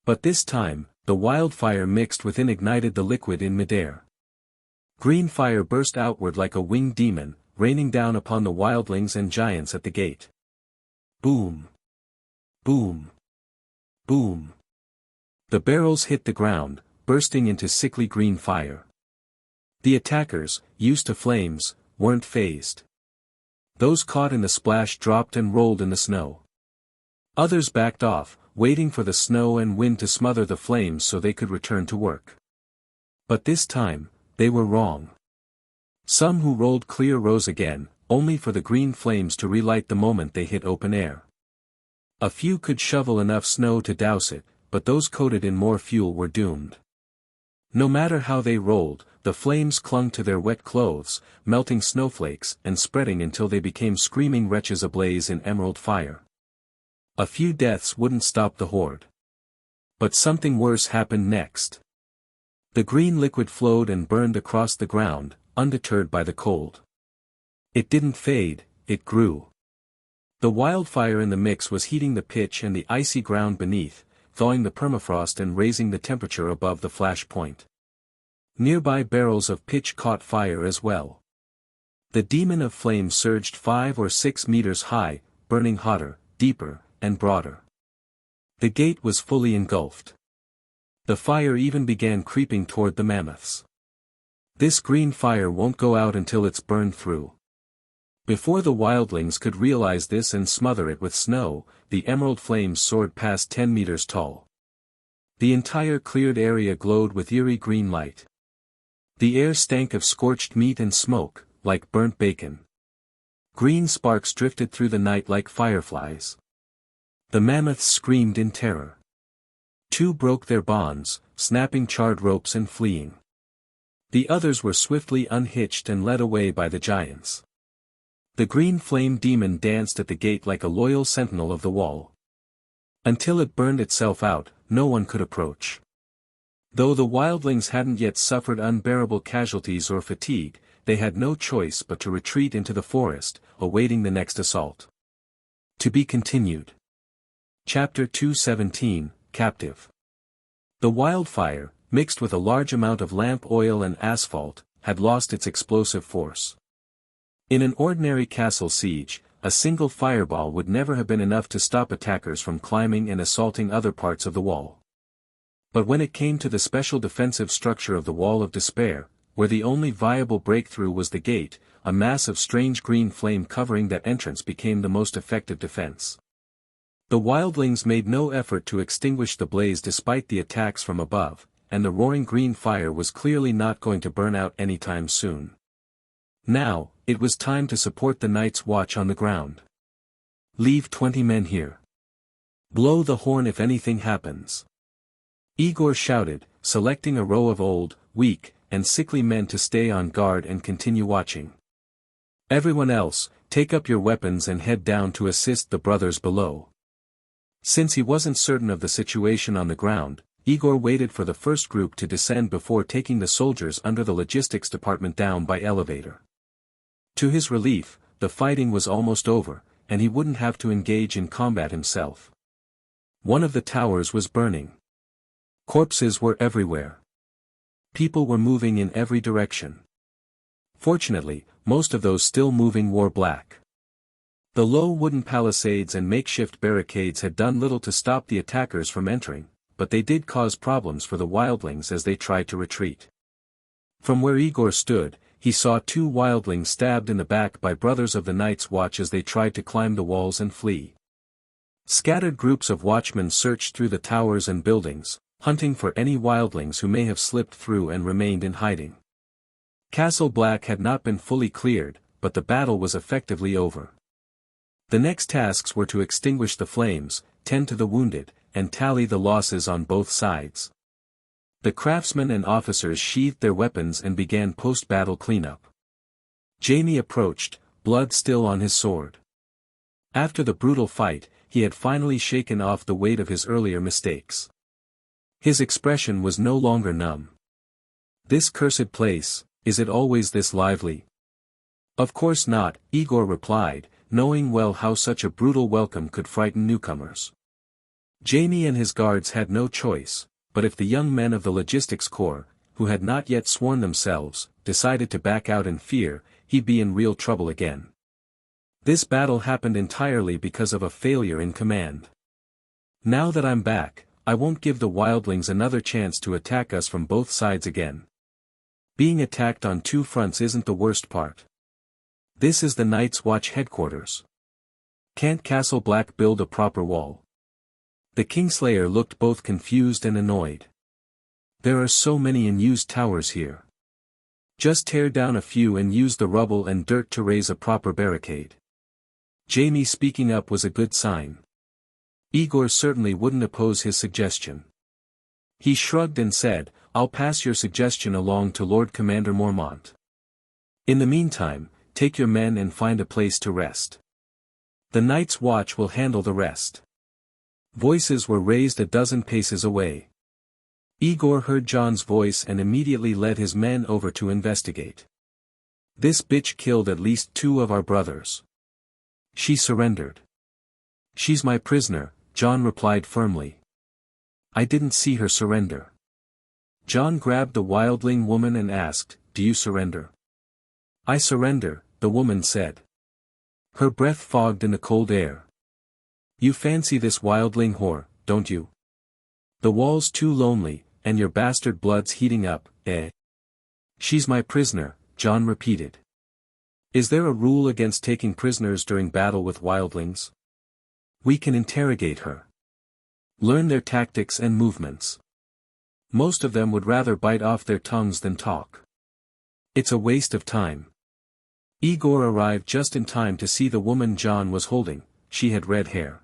A: But this time, the wildfire mixed with ignited the liquid in midair. Green fire burst outward like a winged demon, raining down upon the wildlings and giants at the gate. Boom! Boom! Boom! The barrels hit the ground, bursting into sickly green fire. The attackers, used to flames, weren't fazed. Those caught in the splash dropped and rolled in the snow. Others backed off, waiting for the snow and wind to smother the flames so they could return to work. But this time, they were wrong. Some who rolled clear rose again, only for the green flames to relight the moment they hit open air. A few could shovel enough snow to douse it, but those coated in more fuel were doomed. No matter how they rolled, the flames clung to their wet clothes, melting snowflakes and spreading until they became screaming wretches ablaze in emerald fire. A few deaths wouldn't stop the horde. But something worse happened next. The green liquid flowed and burned across the ground, undeterred by the cold. It didn't fade, it grew. The wildfire in the mix was heating the pitch and the icy ground beneath, thawing the permafrost and raising the temperature above the flash point. Nearby barrels of pitch caught fire as well. The demon of flame surged 5 or 6 meters high, burning hotter, deeper, and broader. The gate was fully engulfed. The fire even began creeping toward the mammoths. This green fire won't go out until it's burned through. Before the wildlings could realize this and smother it with snow, the emerald flames soared past 10 meters tall. The entire cleared area glowed with eerie green light. The air stank of scorched meat and smoke, like burnt bacon. Green sparks drifted through the night like fireflies. The mammoths screamed in terror. 2 broke their bonds, snapping charred ropes and fleeing. The others were swiftly unhitched and led away by the giants. The green flame demon danced at the gate like a loyal sentinel of the wall. Until it burned itself out, no one could approach. Though the wildlings hadn't yet suffered unbearable casualties or fatigue, they had no choice but to retreat into the forest, awaiting the next assault. To be continued. Chapter 217, Captive. The wildfire, mixed with a large amount of lamp oil and asphalt, had lost its explosive force. In an ordinary castle siege, a single fireball would never have been enough to stop attackers from climbing and assaulting other parts of the wall. But when it came to the special defensive structure of the Wall of Despair, where the only viable breakthrough was the gate, a mass of strange green flame covering that entrance became the most effective defense. The wildlings made no effort to extinguish the blaze despite the attacks from above, and the roaring green fire was clearly not going to burn out anytime soon. Now, it was time to support the Night's Watch on the ground. Leave 20 men here. Blow the horn if anything happens. Aegor shouted, selecting a row of old, weak, and sickly men to stay on guard and continue watching. Everyone else, take up your weapons and head down to assist the brothers below. Since he wasn't certain of the situation on the ground, Aegor waited for the first group to descend before taking the soldiers under the logistics department down by elevator. To his relief, the fighting was almost over, and he wouldn't have to engage in combat himself. One of the towers was burning. Corpses were everywhere. People were moving in every direction. Fortunately, most of those still moving wore black. The low wooden palisades and makeshift barricades had done little to stop the attackers from entering, but they did cause problems for the wildlings as they tried to retreat. From where Aegor stood, he saw 2 wildlings stabbed in the back by brothers of the Night's Watch as they tried to climb the walls and flee. Scattered groups of watchmen searched through the towers and buildings, hunting for any wildlings who may have slipped through and remained in hiding. Castle Black had not been fully cleared, but the battle was effectively over. The next tasks were to extinguish the flames, tend to the wounded, and tally the losses on both sides. The craftsmen and officers sheathed their weapons and began post-battle cleanup. Jaime approached, blood still on his sword. After the brutal fight, he had finally shaken off the weight of his earlier mistakes. His expression was no longer numb. This cursed place, is it always this lively? Of course not, Aegor replied, knowing well how such a brutal welcome could frighten newcomers. Jaime and his guards had no choice, but if the young men of the logistics corps, who had not yet sworn themselves, decided to back out in fear, he'd be in real trouble again. This battle happened entirely because of a failure in command. Now that I'm back, I won't give the wildlings another chance to attack us from both sides again. Being attacked on 2 fronts isn't the worst part. This is the Night's Watch headquarters. Can't Castle Black build a proper wall? The Kingslayer looked both confused and annoyed. There are so many unused towers here. Just tear down a few and use the rubble and dirt to raise a proper barricade. Jaime speaking up was a good sign. Aegor certainly wouldn't oppose his suggestion. He shrugged and said, I'll pass your suggestion along to Lord Commander Mormont. In the meantime, take your men and find a place to rest. The Night's Watch will handle the rest. Voices were raised a dozen paces away. Aegor heard Jon's voice and immediately led his men over to investigate. This bitch killed at least 2 of our brothers. She surrendered. She's my prisoner, Jon replied firmly. I didn't see her surrender. Jon grabbed the wildling woman and asked, do you surrender? I surrender, the woman said. Her breath fogged in the cold air. You fancy this wildling whore, don't you? The wall's too lonely, and your bastard blood's heating up, eh? She's my prisoner, Jon repeated. Is there a rule against taking prisoners during battle with wildlings? We can interrogate her. Learn their tactics and movements. Most of them would rather bite off their tongues than talk. It's a waste of time. Aegor arrived just in time to see the woman Jon was holding. She had red hair.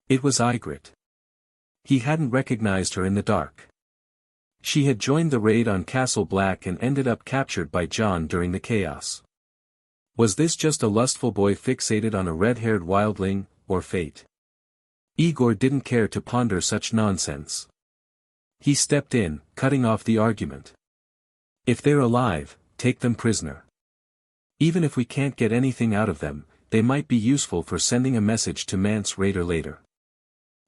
A: It was Ygritte. He hadn't recognized her in the dark. She had joined the raid on Castle Black and ended up captured by Jon during the chaos. Was this just a lustful boy fixated on a red-haired wildling, or fate? Aegor didn't care to ponder such nonsense. He stepped in, cutting off the argument. If they're alive, take them prisoner. Even if we can't get anything out of them, they might be useful for sending a message to Mance Rayder later.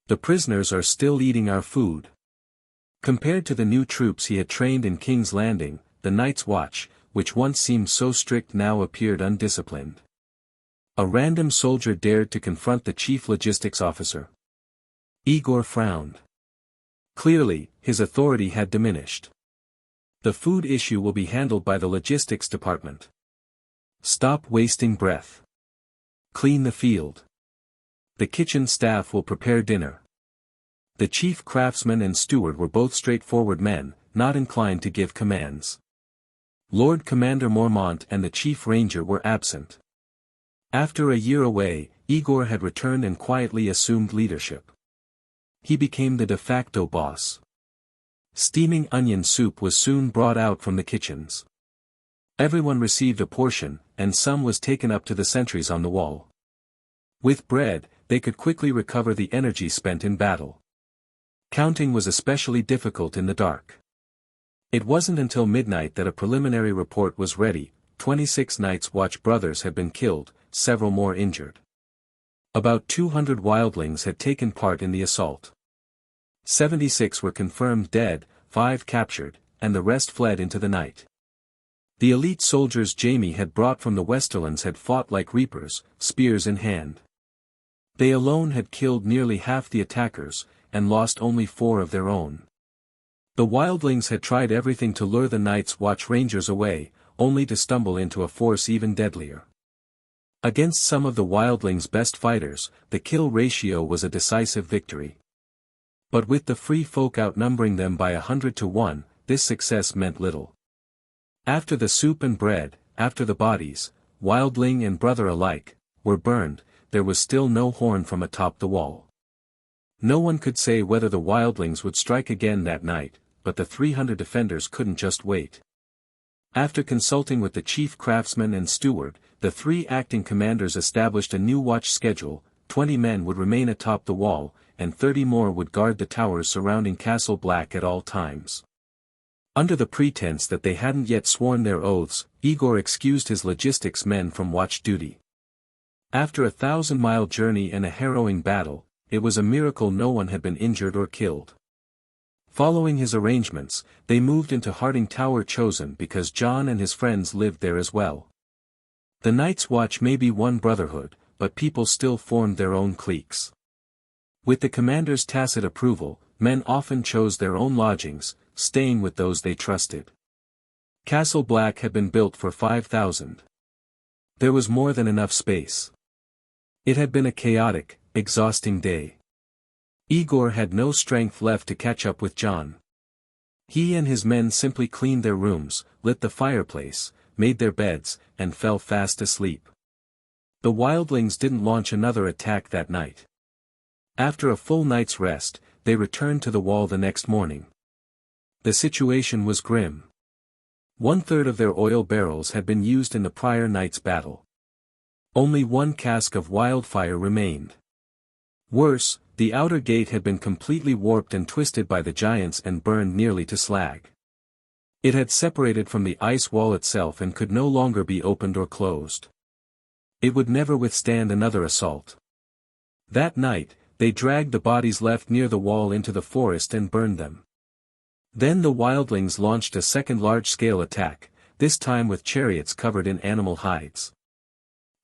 A: The prisoners are still eating our food. Compared to the new troops he had trained in King's Landing, the Night's Watch, which once seemed so strict now appeared undisciplined. A random soldier dared to confront the chief logistics officer. Aegor frowned. Clearly, his authority had diminished. The food issue will be handled by the logistics department. Stop wasting breath. Clean the field. The kitchen staff will prepare dinner. The chief craftsman and steward were both straightforward men, not inclined to give commands. Lord Commander Mormont and the chief ranger were absent. After a year away, Aegor had returned and quietly assumed leadership. He became the de facto boss. Steaming onion soup was soon brought out from the kitchens. Everyone received a portion, and some was taken up to the sentries on the wall. With bread, they could quickly recover the energy spent in battle. Counting was especially difficult in the dark. It wasn't until midnight that a preliminary report was ready. 26 Night's Watch brothers had been killed, several more injured. About 200 wildlings had taken part in the assault. 76 were confirmed dead, 5 captured, and the rest fled into the night. The elite soldiers Jaime had brought from the Westerlands had fought like reapers, spears in hand. They alone had killed nearly half the attackers, and lost only 4 of their own. The wildlings had tried everything to lure the Night's Watch rangers away, only to stumble into a force even deadlier. Against some of the wildlings' best fighters, the kill ratio was a decisive victory. But with the free folk outnumbering them by 100 to 1, this success meant little. After the soup and bread, after the bodies, wildling and brother alike, were burned, there was still no horn from atop the wall. No one could say whether the wildlings would strike again that night, but the 300 defenders couldn't just wait. After consulting with the chief craftsman and steward, the 3 acting commanders established a new watch schedule. 20 men would remain atop the wall, and 30 more would guard the towers surrounding Castle Black at all times. Under the pretense that they hadn't yet sworn their oaths, Aegor excused his logistics men from watch duty. After a 1,000-mile journey and a harrowing battle, it was a miracle no one had been injured or killed. Following his arrangements, they moved into Harding Tower chosen because Jon and his friends lived there as well. The Night's Watch may be one brotherhood, but people still formed their own cliques. With the commander's tacit approval, men often chose their own lodgings, staying with those they trusted. Castle Black had been built for 5,000. There was more than enough space. It had been a chaotic, exhausting day. Aegor had no strength left to catch up with Jon. He and his men simply cleaned their rooms, lit the fireplace, made their beds, and fell fast asleep. The wildlings didn't launch another attack that night. After a full night's rest, they returned to the wall the next morning. The situation was grim. 1/3 of their oil barrels had been used in the prior night's battle. Only 1 cask of wildfire remained. Worse, the outer gate had been completely warped and twisted by the giants and burned nearly to slag. It had separated from the ice wall itself and could no longer be opened or closed. It would never withstand another assault. That night, they dragged the bodies left near the wall into the forest and burned them. Then the wildlings launched a second large-scale attack, this time with chariots covered in animal hides.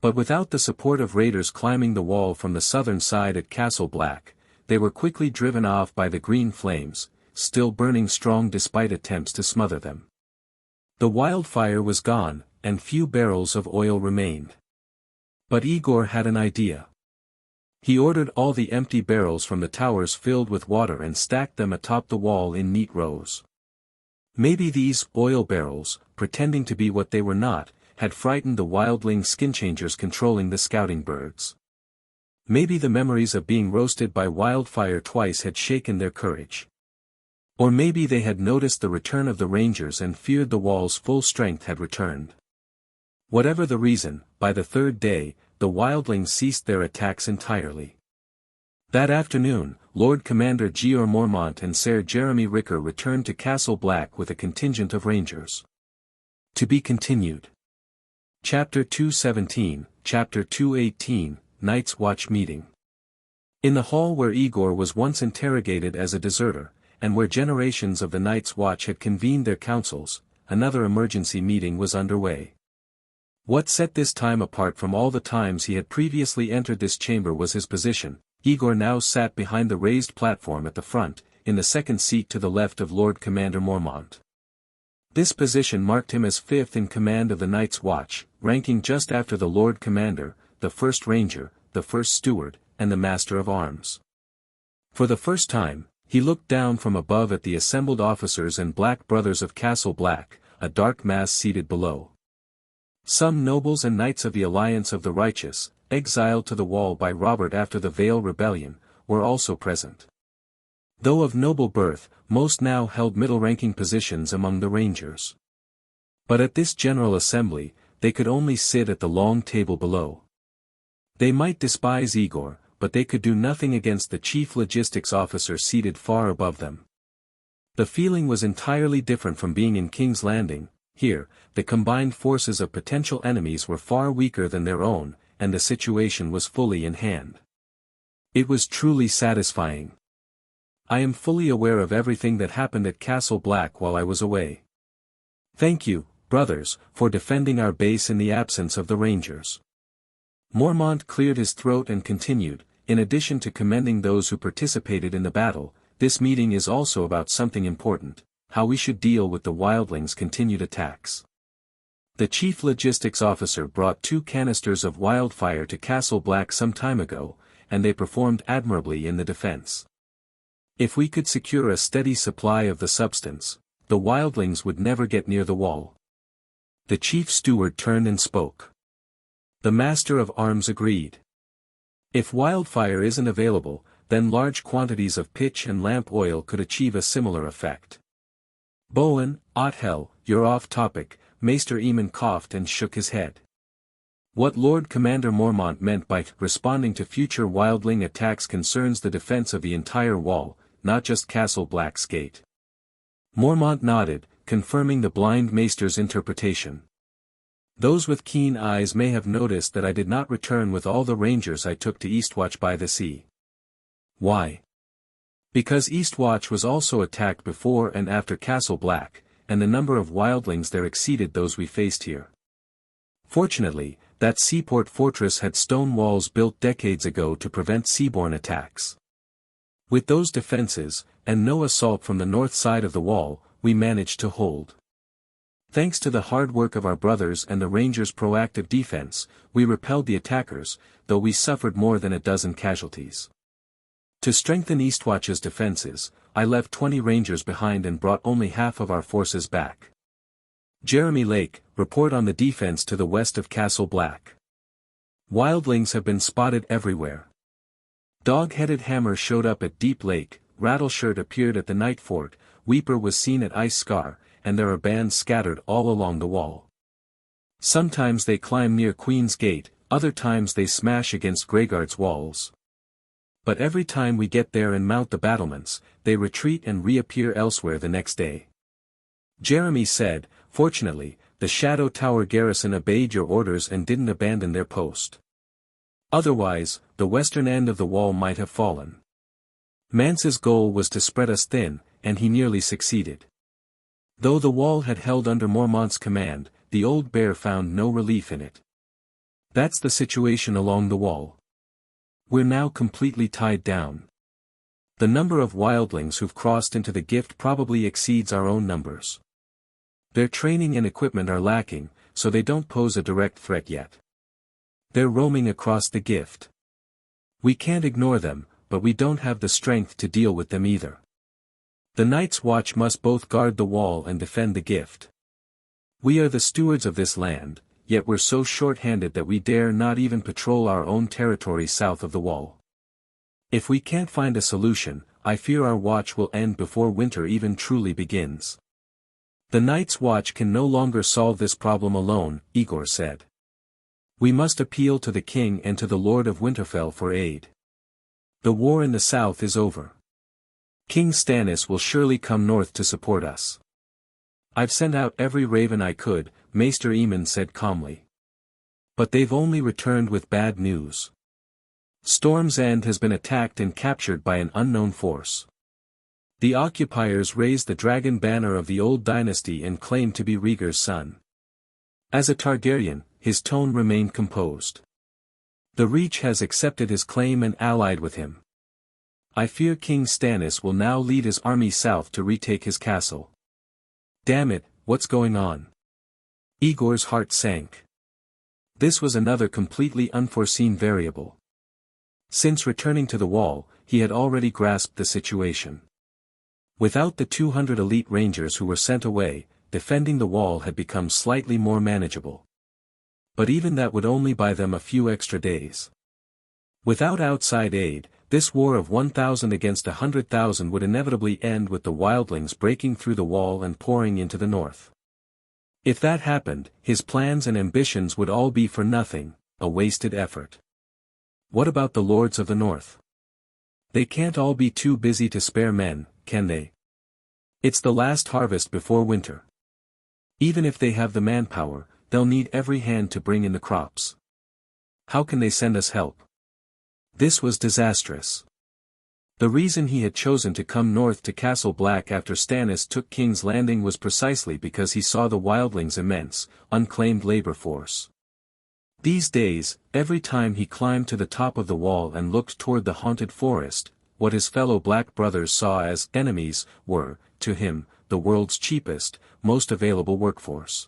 A: But without the support of raiders climbing the wall from the southern side at Castle Black, they were quickly driven off by the green flames, still burning strong despite attempts to smother them. The wildfire was gone, and few barrels of oil remained. But Aegor had an idea. He ordered all the empty barrels from the towers filled with water and stacked them atop the wall in neat rows. Maybe these oil barrels, pretending to be what they were not, had frightened the wildling skinchangers controlling the scouting birds. Maybe the memories of being roasted by wildfire twice had shaken their courage. Or maybe they had noticed the return of the rangers and feared the wall's full strength had returned. Whatever the reason, by the third day, the wildlings ceased their attacks entirely. That afternoon, Lord Commander Georg Mormont and Sir Jeremy Ricker returned to Castle Black with a contingent of rangers. To be continued. Chapter 217, Chapter 218, Night's Watch Meeting. In the hall where Aegor was once interrogated as a deserter, and where generations of the Night's Watch had convened their councils, another emergency meeting was underway. What set this time apart from all the times he had previously entered this chamber was his position. Aegor now sat behind the raised platform at the front, in the second seat to the left of Lord Commander Mormont. This position marked him as fifth in command of the Night's Watch, ranking just after the Lord Commander, the First Ranger, the First Steward, and the Master of Arms. For the first time, he looked down from above at the assembled officers and Black Brothers of Castle Black, a dark mass seated below. Some nobles and knights of the Alliance of the Righteous, exiled to the wall by Robert after the Vale Rebellion, were also present. Though of noble birth, most now held middle-ranking positions among the Rangers. But at this general assembly, they could only sit at the long table below. They might despise Aegor, but they could do nothing against the chief logistics officer seated far above them. The feeling was entirely different from being in King's Landing. Here, the combined forces of potential enemies were far weaker than their own, and the situation was fully in hand. It was truly satisfying. I am fully aware of everything that happened at Castle Black while I was away. Thank you, brothers, for defending our base in the absence of the Rangers. Mormont cleared his throat and continued, in addition to commending those who participated in the battle, this meeting is also about something important, how we should deal with the wildlings' continued attacks. The chief logistics officer brought 2 canisters of wildfire to Castle Black some time ago, and they performed admirably in the defense. If we could secure a steady supply of the substance, the wildlings would never get near the wall. The chief steward turned and spoke. The Master of Arms agreed. If wildfire isn't available, then large quantities of pitch and lamp oil could achieve a similar effect. Bowen, Othel, you're off topic, Maester Omen coughed and shook his head. What Lord Commander Mormont meant by responding to future wildling attacks concerns the defense of the entire wall, not just Castle Black's gate. Mormont nodded, confirming the blind Maester's interpretation. Those with keen eyes may have noticed that I did not return with all the rangers I took to Eastwatch by the sea. Why? Because Eastwatch was also attacked before and after Castle Black, and the number of wildlings there exceeded those we faced here. Fortunately, that seaport fortress had stone walls built decades ago to prevent seaborne attacks. With those defenses, and no assault from the north side of the wall, we managed to hold. Thanks to the hard work of our brothers and the Rangers' proactive defense, we repelled the attackers, though we suffered more than a dozen casualties. To strengthen Eastwatch's defenses, I left 20 Rangers behind and brought only half of our forces back. Jeremy Lake, report on the defense to the west of Castle Black. Wildlings have been spotted everywhere. Dog-headed Hammer showed up at Deep Lake, Rattleshirt appeared at the Night Fort, Weeper was seen at Ice Scar, and there are bands scattered all along the wall. Sometimes they climb near Queen's Gate, other times they smash against Greyguard's walls. But every time we get there and mount the battlements, they retreat and reappear elsewhere the next day. Jeremy said, fortunately, the Shadow Tower garrison obeyed your orders and didn't abandon their post. Otherwise, the western end of the wall might have fallen. Mance's goal was to spread us thin, and he nearly succeeded. Though the wall had held under Mormont's command, the old bear found no relief in it. That's the situation along the wall. We're now completely tied down. The number of wildlings who've crossed into the gift probably exceeds our own numbers. Their training and equipment are lacking, so they don't pose a direct threat yet. They're roaming across the gift. We can't ignore them, but we don't have the strength to deal with them either. The Night's Watch must both guard the wall and defend the gift. We are the stewards of this land, yet we're so short-handed that we dare not even patrol our own territory south of the wall. If we can't find a solution, I fear our watch will end before winter even truly begins. The Night's Watch can no longer solve this problem alone, Aegor said. We must appeal to the king and to the Lord of Winterfell for aid. The war in the south is over. King Stannis will surely come north to support us. I've sent out every raven I could, Maester Aemon said calmly. But they've only returned with bad news. Storm's End has been attacked and captured by an unknown force. The occupiers raised the dragon banner of the old dynasty and claimed to be Rhaegar's son. As a Targaryen, his tone remained composed. The Reach has accepted his claim and allied with him. I fear King Stannis will now lead his army south to retake his castle. Damn it, what's going on? Aegor's heart sank. This was another completely unforeseen variable. Since returning to the wall, he had already grasped the situation. Without the 200 elite rangers who were sent away, defending the wall had become slightly more manageable. But even that would only buy them a few extra days. Without outside aid, this war of 1,000 against 100,000 would inevitably end with the wildlings breaking through the wall and pouring into the north. If that happened, his plans and ambitions would all be for nothing, a wasted effort. What about the lords of the north? They can't all be too busy to spare men, can they? It's the last harvest before winter. Even if they have the manpower, they'll need every hand to bring in the crops. How can they send us help? This was disastrous. The reason he had chosen to come north to Castle Black after Stannis took King's Landing was precisely because he saw the wildlings' immense, unclaimed labor force. These days, every time he climbed to the top of the wall and looked toward the haunted forest, what his fellow black brothers saw as enemies were, to him, the world's cheapest, most available workforce.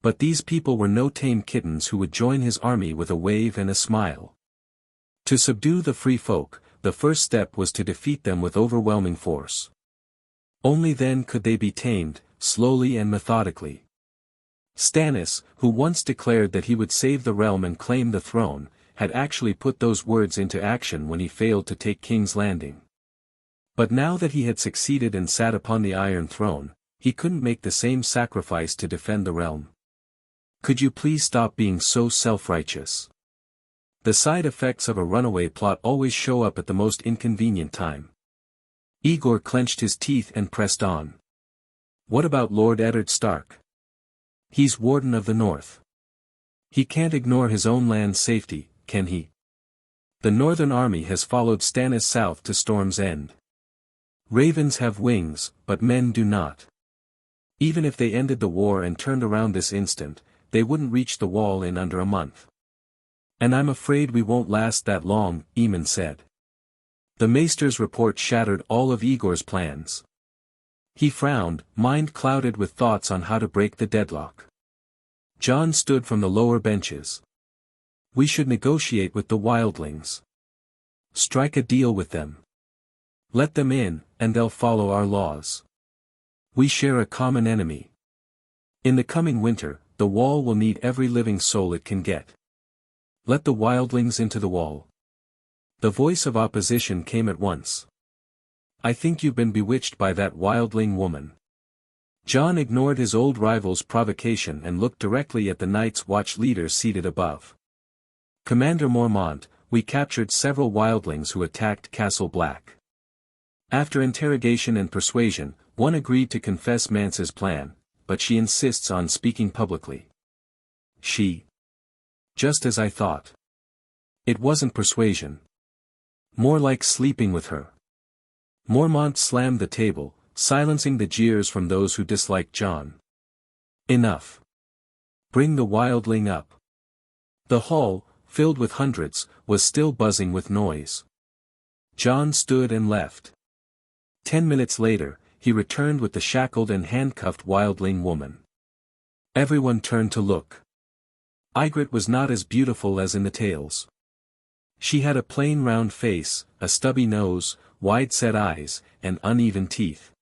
A: But these people were no tame kittens who would join his army with a wave and a smile. To subdue the free folk, the first step was to defeat them with overwhelming force. Only then could they be tamed, slowly and methodically. Stannis, who once declared that he would save the realm and claim the throne, had actually put those words into action when he failed to take King's Landing. But now that he had succeeded and sat upon the Iron Throne, he couldn't make the same sacrifice to defend the realm. Could you please stop being so self-righteous? The side effects of a runaway plot always show up at the most inconvenient time. Aegor clenched his teeth and pressed on. What about Lord Eddard Stark? He's Warden of the North. He can't ignore his own land's safety, can he? The Northern Army has followed Stannis south to Storm's End. Ravens have wings, but men do not. Even if they ended the war and turned around this instant, they wouldn't reach the wall in under a month. And I'm afraid we won't last that long, Aemon said. The Maester's report shattered all of Aegor's plans. He frowned, mind clouded with thoughts on how to break the deadlock. Jon stood from the lower benches. We should negotiate with the wildlings. Strike a deal with them. Let them in, and they'll follow our laws. We share a common enemy. In the coming winter, the wall will need every living soul it can get. Let the wildlings into the wall. The voice of opposition came at once. I think you've been bewitched by that wildling woman. Jon ignored his old rival's provocation and looked directly at the Night's Watch leader seated above. Commander Mormont, we captured several wildlings who attacked Castle Black. After interrogation and persuasion, one agreed to confess Mance's plan, but she insists on speaking publicly. She. Just as I thought. It wasn't persuasion. More like sleeping with her. Mormont slammed the table, silencing the jeers from those who disliked Jon. Enough. Bring the wildling up. The hall, filled with hundreds, was still buzzing with noise. Jon stood and left. 10 minutes later, he returned with the shackled and handcuffed wildling woman. Everyone turned to look. Ygritte was not as beautiful as in the tales. She had a plain round face, a stubby nose, wide-set eyes, and uneven teeth.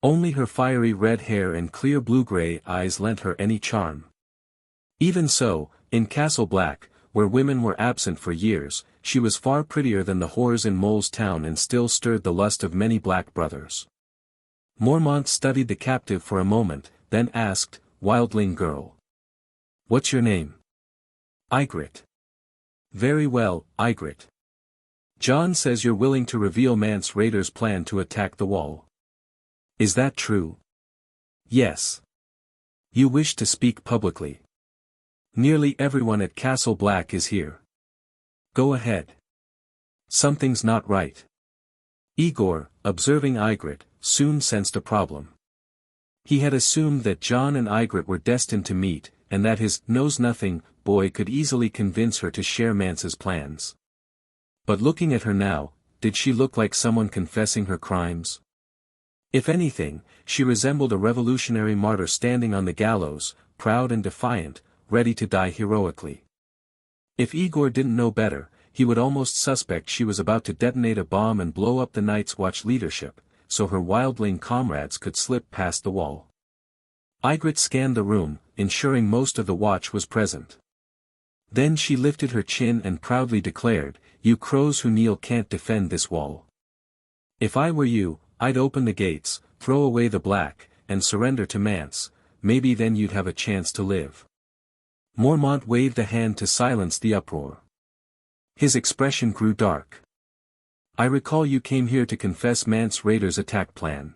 A: Only her fiery red hair and clear blue-gray eyes lent her any charm. Even so, in Castle Black, where women were absent for years, she was far prettier than the whores in Mole's Town and still stirred the lust of many black brothers. Mormont studied the captive for a moment, then asked, "Wildling girl. What's your name?" "Ygritte." "Very well, Ygritte. Jon says you're willing to reveal Mance Rayder's plan to attack the wall. Is that true?" "Yes. You wish to speak publicly. Nearly everyone at Castle Black is here. Go ahead. Something's not right." Aegor, observing Ygritte, soon sensed a problem. He had assumed that Jon and Ygritte were destined to meet, and that his knows-nothing boy could easily convince her to share Mance's plans. But looking at her now, did she look like someone confessing her crimes? If anything, she resembled a revolutionary martyr standing on the gallows, proud and defiant, ready to die heroically. If Aegor didn't know better, he would almost suspect she was about to detonate a bomb and blow up the Night's Watch leadership, so her wildling comrades could slip past the wall. Ygritte scanned the room, ensuring most of the watch was present. Then she lifted her chin and proudly declared, "You crows who kneel can't defend this wall. If I were you, I'd open the gates, throw away the black, and surrender to Mance. Maybe then you'd have a chance to live." Mormont waved a hand to silence the uproar. His expression grew dark. "I recall you came here to confess Mance Rayder's attack plan.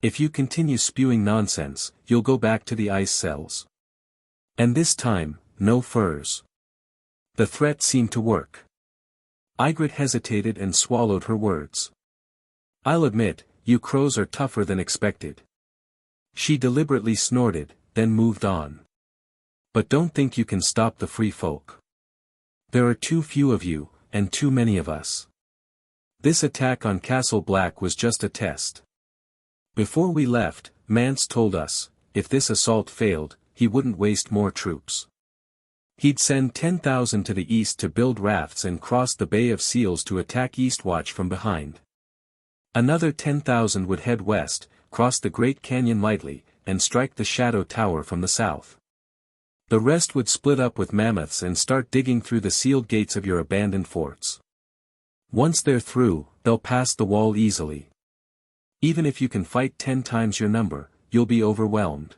A: If you continue spewing nonsense, you'll go back to the ice cells. And this time, no furs." The threat seemed to work. Ygritte hesitated and swallowed her words. "I'll admit, you crows are tougher than expected." She deliberately snorted, then moved on. "But don't think you can stop the free folk. There are too few of you, and too many of us. This attack on Castle Black was just a test. Before we left, Mance told us, if this assault failed, he wouldn't waste more troops. He'd send 10,000 to the east to build rafts and cross the Bay of Seals to attack Eastwatch from behind. Another 10,000 would head west, cross the Great Canyon lightly, and strike the Shadow Tower from the south. The rest would split up with mammoths and start digging through the sealed gates of your abandoned forts. Once they're through, they'll pass the wall easily. Even if you can fight 10 times your number, you'll be overwhelmed.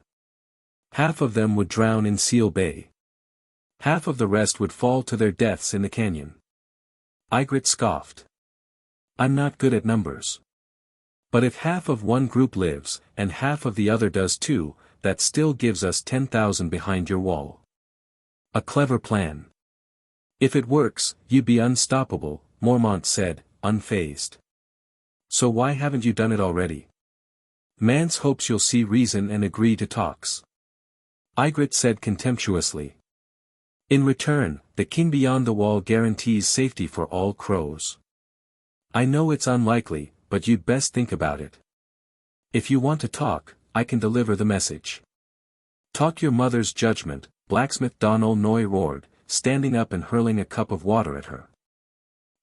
A: Half of them would drown in Seal Bay. Half of the rest would fall to their deaths in the canyon." Ygritte scoffed. "I'm not good at numbers. But if half of one group lives, and half of the other does too, that still gives us 10,000 behind your wall. A clever plan. If it works, you'd be unstoppable," Mormont said, unfazed. "So why haven't you done it already? Mance hopes you'll see reason and agree to talks." Ygritte said contemptuously. "In return, the king beyond the wall guarantees safety for all crows. I know it's unlikely, but you'd best think about it. If you want to talk, I can deliver the message." "Talk your mother's judgment," blacksmith Donal Noy roared, standing up and hurling a cup of water at her.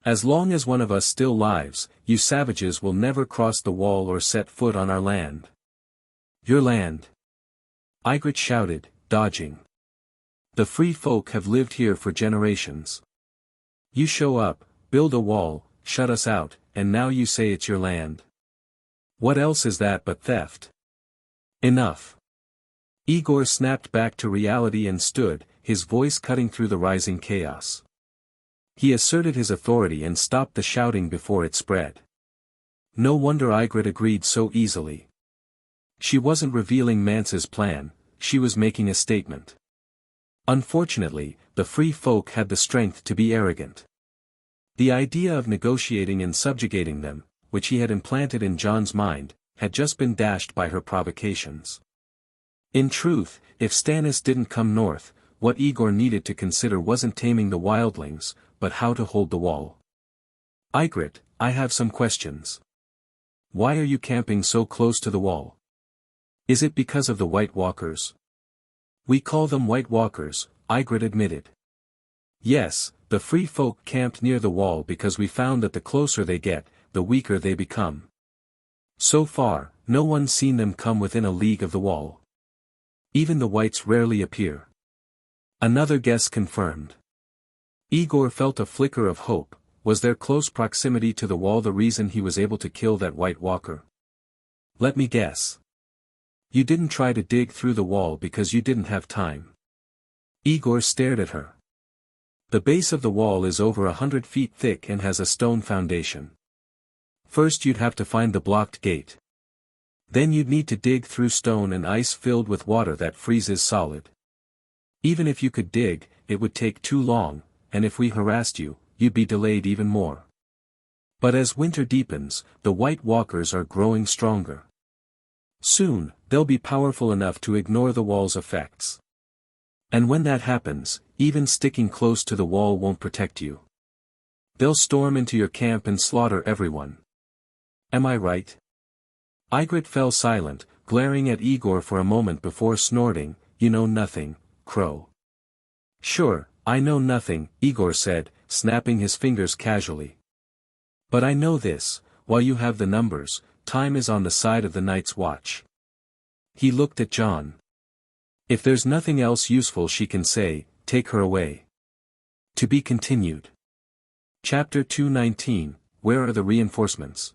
A: "As long as one of us still lives, you savages will never cross the wall or set foot on our land." "Your land?" Ygritte shouted, dodging. "The free folk have lived here for generations. You show up, build a wall, shut us out, and now you say it's your land. What else is that but theft? Enough." Aegor snapped back to reality and stood, his voice cutting through the rising chaos. He asserted his authority and stopped the shouting before it spread. No wonder Ygritte agreed so easily. She wasn't revealing Mance's plan, she was making a statement. Unfortunately, the free folk had the strength to be arrogant. The idea of negotiating and subjugating them, which he had implanted in Jon's mind, had just been dashed by her provocations. In truth, if Stannis didn't come north, what Aegor needed to consider wasn't taming the wildlings, but how to hold the wall. Ygritte, I have some questions. Why are you camping so close to the wall? Is it because of the White Walkers? We call them White Walkers, Ygritte admitted. Yes, the free folk camped near the wall because we found that the closer they get, the weaker they become. So far, no one's seen them come within a league of the wall. Even the whites rarely appear. Another guess confirmed. Aegor felt a flicker of hope. Was their close proximity to the wall the reason he was able to kill that White Walker? Let me guess. You didn't try to dig through the wall because you didn't have time. Aegor stared at her. The base of the wall is over 100 feet thick and has a stone foundation. First you'd have to find the blocked gate. Then you'd need to dig through stone and ice filled with water that freezes solid. Even if you could dig, it would take too long, and if we harassed you, you'd be delayed even more. But as winter deepens, the White Walkers are growing stronger. Soon, they'll be powerful enough to ignore the wall's effects. And when that happens, even sticking close to the wall won't protect you. They'll storm into your camp and slaughter everyone. Am I right? Ygritte fell silent, glaring at Aegor for a moment before snorting, "You know nothing, Crow." "Sure, I know nothing," Aegor said, snapping his fingers casually. "But I know this, while you have the numbers, time is on the side of the Night's Watch." He looked at Jon. If there's nothing else useful she can say, take her away. To be continued. Chapter 219, Where are the reinforcements?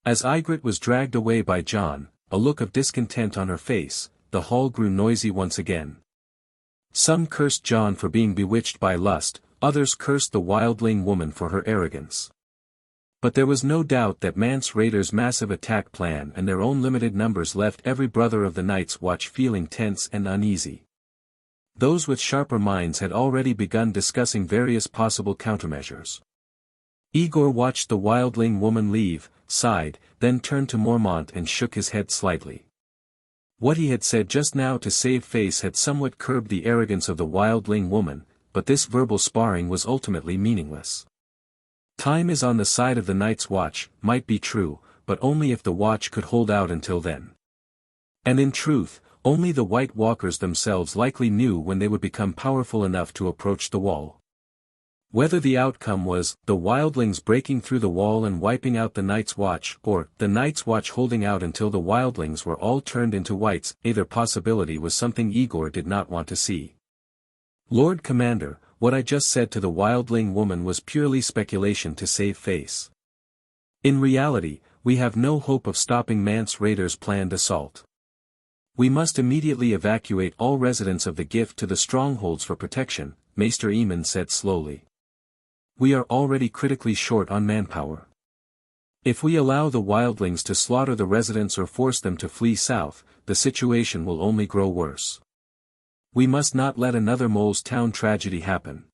A: As Ygritte was dragged away by Jon, a look of discontent on her face, the hall grew noisy once again. Some cursed Jon for being bewitched by lust, others cursed the wildling woman for her arrogance. But there was no doubt that Mance Rayder's massive attack plan and their own limited numbers left every brother of the Night's Watch feeling tense and uneasy. Those with sharper minds had already begun discussing various possible countermeasures. Aegor watched the wildling woman leave, sighed, then turned to Mormont and shook his head slightly. What he had said just now to save face had somewhat curbed the arrogance of the wildling woman, but this verbal sparring was ultimately meaningless. Time is on the side of the Night's Watch might be true, but only if the Watch could hold out until then. And in truth, only the White Walkers themselves likely knew when they would become powerful enough to approach the wall. Whether the outcome was, the wildlings breaking through the wall and wiping out the Night's Watch, or, the Night's Watch holding out until the wildlings were all turned into whites, either possibility was something Aegor did not want to see. "Lord Commander, what I just said to the wildling woman was purely speculation to save face. In reality, we have no hope of stopping Mance Rayder's planned assault. We must immediately evacuate all residents of the Gift to the strongholds for protection," Maester Omen said slowly. "We are already critically short on manpower. If we allow the wildlings to slaughter the residents or force them to flee south, the situation will only grow worse. We must not let another Mole's Town tragedy happen.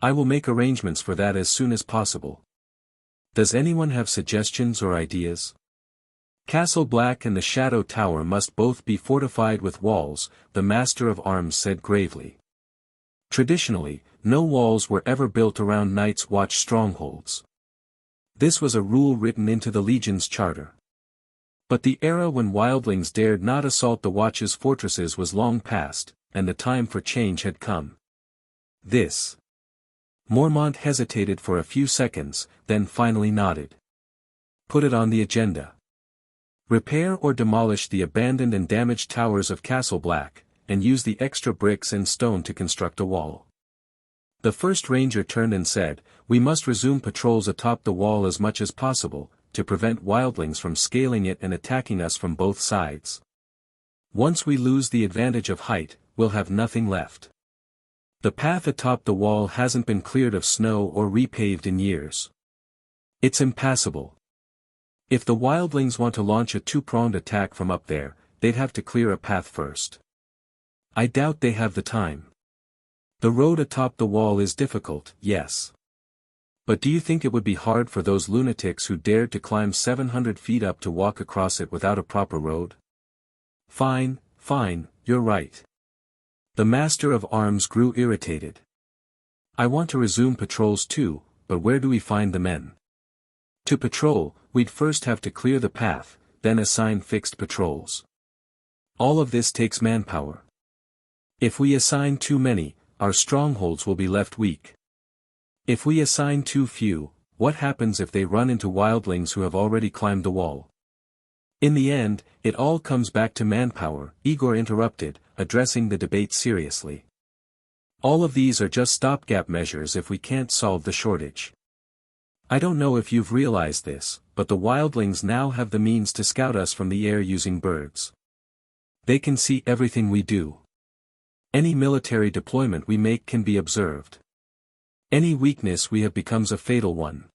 A: I will make arrangements for that as soon as possible. Does anyone have suggestions or ideas? Castle Black and the Shadow Tower must both be fortified with walls," the Master of Arms said gravely. Traditionally, no walls were ever built around Night's Watch strongholds. This was a rule written into the Legion's charter. But the era when wildlings dared not assault the Watch's fortresses was long past, and the time for change had come. This. Mormont hesitated for a few seconds, then finally nodded. "Put it on the agenda. Repair or demolish the abandoned and damaged towers of Castle Black, and use the extra bricks and stone to construct a wall." The first ranger turned and said, "We must resume patrols atop the wall as much as possible, to prevent wildlings from scaling it and attacking us from both sides. Once we lose the advantage of height, we'll have nothing left. The path atop the wall hasn't been cleared of snow or repaved in years. It's impassable. If the wildlings want to launch a two-pronged attack from up there, they'd have to clear a path first. I doubt they have the time. The road atop the wall is difficult, yes. But do you think it would be hard for those lunatics who dared to climb 700 feet up to walk across it without a proper road? Fine, you're right. The Master of Arms grew irritated. I want to resume patrols too, but where do we find the men? To patrol, we'd first have to clear the path, then assign fixed patrols. All of this takes manpower. If we assign too many, our strongholds will be left weak. If we assign too few, what happens if they run into wildlings who have already climbed the wall? In the end, it all comes back to manpower, Aegor interrupted, addressing the debate seriously. All of these are just stopgap measures if we can't solve the shortage. I don't know if you've realized this, but the wildlings now have the means to scout us from the air using birds. They can see everything we do. Any military deployment we make can be observed. Any weakness we have becomes a fatal one.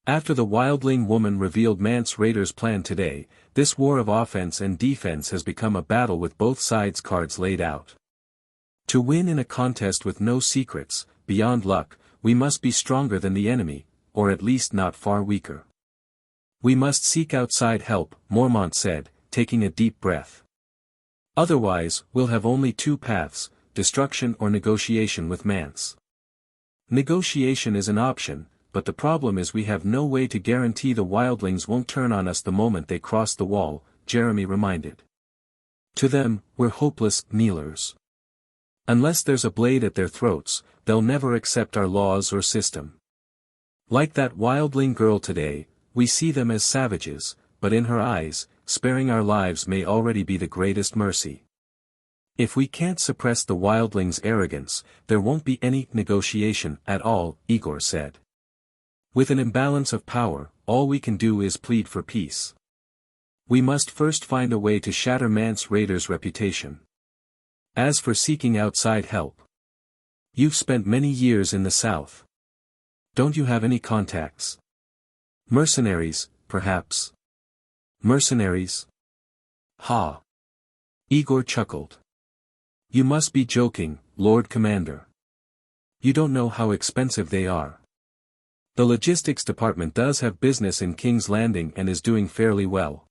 A: After the wildling woman revealed Mance Raider's plan today, this war of offense and defense has become a battle with both sides' cards laid out. To win in a contest with no secrets, beyond luck, we must be stronger than the enemy, or at least not far weaker. We must seek outside help, Mormont said, taking a deep breath. Otherwise, we'll have only two paths, destruction or negotiation with Mance. Negotiation is an option, but the problem is we have no way to guarantee the wildlings won't turn on us the moment they cross the wall, Jeremy reminded. To them, we're hopeless kneelers. Unless there's a blade at their throats, they'll never accept our laws or system. Like that wildling girl today, we see them as savages, but in her eyes, sparing our lives may already be the greatest mercy. If we can't suppress the wildlings' arrogance, there won't be any negotiation at all, Aegor said. With an imbalance of power, all we can do is plead for peace. We must first find a way to shatter Mance Raider's reputation. As for seeking outside help, you've spent many years in the south. Don't you have any contacts? Mercenaries, perhaps? Mercenaries? Ha! Aegor chuckled. You must be joking, Lord Commander. You don't know how expensive they are. The logistics department does have business in King's Landing and is doing fairly well.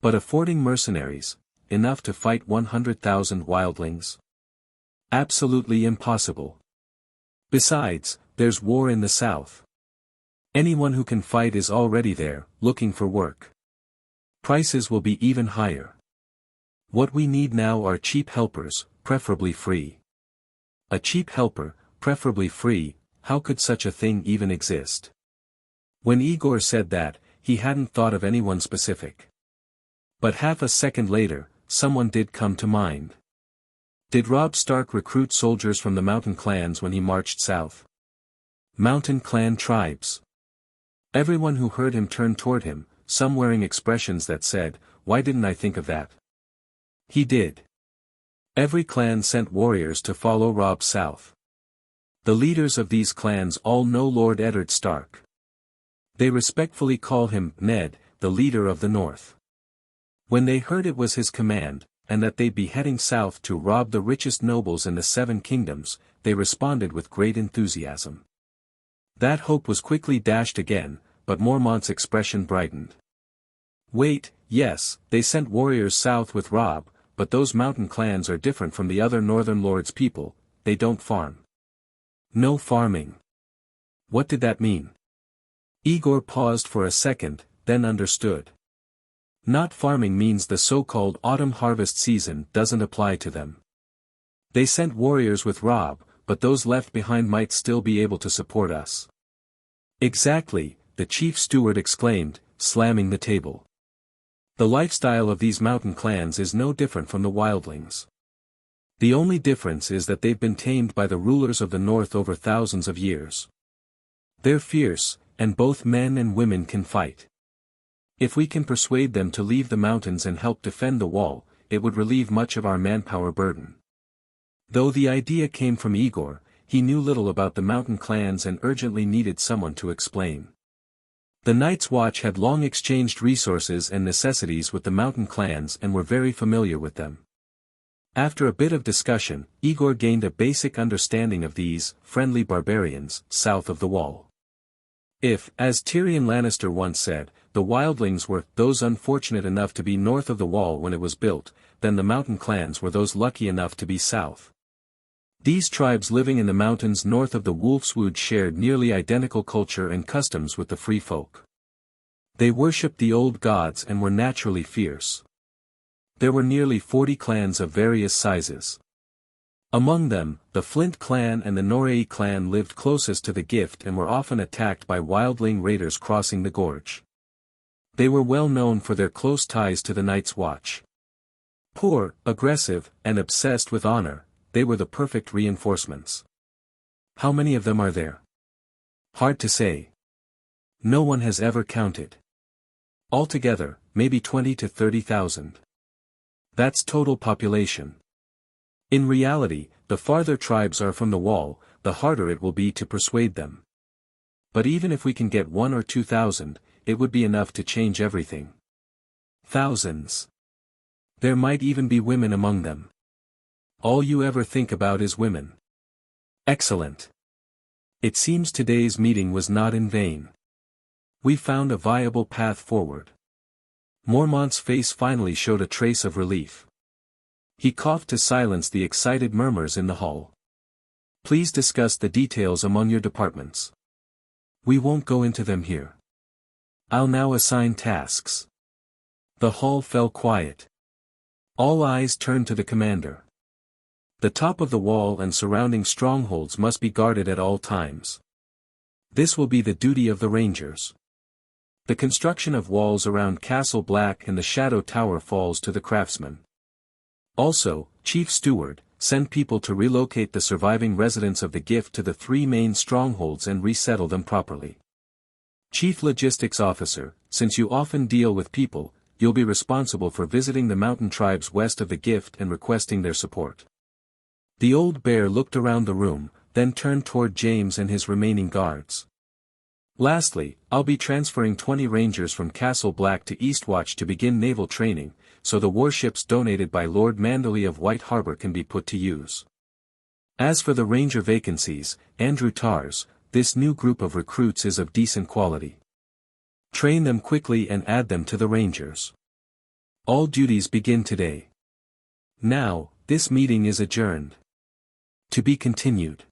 A: But affording mercenaries, enough to fight 100,000 wildlings? Absolutely impossible. Besides, there's war in the south. Anyone who can fight is already there, looking for work. Prices will be even higher. What we need now are cheap helpers, preferably free. A cheap helper, preferably free, how could such a thing even exist? When Aegor said that, he hadn't thought of anyone specific. But half a second later, someone did come to mind. Did Robb Stark recruit soldiers from the mountain clans when he marched south? Mountain clan tribes. Everyone who heard him turned toward him, some wearing expressions that said, "Why didn't I think of that?" He did. Every clan sent warriors to follow Robb south. The leaders of these clans all know Lord Eddard Stark. They respectfully call him Ned, the leader of the North. When they heard it was his command, and that they'd be heading south to rob the richest nobles in the Seven Kingdoms, they responded with great enthusiasm. That hope was quickly dashed again, but Mormont's expression brightened. Wait, yes, they sent warriors south with Robb, but those mountain clans are different from the other northern lords' people, they don't farm. No farming. What did that mean? Aegor paused for a second, then understood. Not farming means the so-called autumn harvest season doesn't apply to them. They sent warriors with Robb, but those left behind might still be able to support us. Exactly, the chief steward exclaimed, slamming the table. The lifestyle of these mountain clans is no different from the wildlings. The only difference is that they've been tamed by the rulers of the north over thousands of years. They're fierce, and both men and women can fight. If we can persuade them to leave the mountains and help defend the wall, it would relieve much of our manpower burden. Though the idea came from Aegor, he knew little about the mountain clans and urgently needed someone to explain. The Night's Watch had long exchanged resources and necessities with the mountain clans and were very familiar with them. After a bit of discussion, Aegor gained a basic understanding of these friendly barbarians south of the wall. If, as Tyrion Lannister once said, the wildlings were those unfortunate enough to be north of the wall when it was built, then the mountain clans were those lucky enough to be south. These tribes living in the mountains north of the Wolfswood shared nearly identical culture and customs with the free folk. They worshipped the old gods and were naturally fierce. There were nearly 40 clans of various sizes. Among them, the Flint clan and the Norei clan lived closest to the Gift and were often attacked by wildling raiders crossing the gorge. They were well known for their close ties to the Night's Watch. Poor, aggressive, and obsessed with honor, they were the perfect reinforcements. How many of them are there? Hard to say. No one has ever counted. Altogether, maybe 20 to 30,000. That's total population. In reality, the farther tribes are from the wall, the harder it will be to persuade them. But even if we can get 1 or 2,000, it would be enough to change everything. Thousands. There might even be women among them. All you ever think about is women. Excellent. It seems today's meeting was not in vain. We found a viable path forward. Mormont's face finally showed a trace of relief. He coughed to silence the excited murmurs in the hall. Please discuss the details among your departments. We won't go into them here. I'll now assign tasks. The hall fell quiet. All eyes turned to the commander. The top of the wall and surrounding strongholds must be guarded at all times. This will be the duty of the Rangers. The construction of walls around Castle Black and the Shadow Tower falls to the craftsmen. Also, Chief Steward, send people to relocate the surviving residents of the Gift to the 3 main strongholds and resettle them properly. Chief Logistics Officer, since you often deal with people, you'll be responsible for visiting the mountain tribes west of the Gift and requesting their support. The old bear looked around the room, then turned toward James and his remaining guards. Lastly, I'll be transferring 20 Rangers from Castle Black to Eastwatch to begin naval training, so the warships donated by Lord Manderley of White Harbor can be put to use. As for the Ranger vacancies, Andrew Tars, this new group of recruits is of decent quality. Train them quickly and add them to the Rangers. All duties begin today. Now, this meeting is adjourned. To be continued.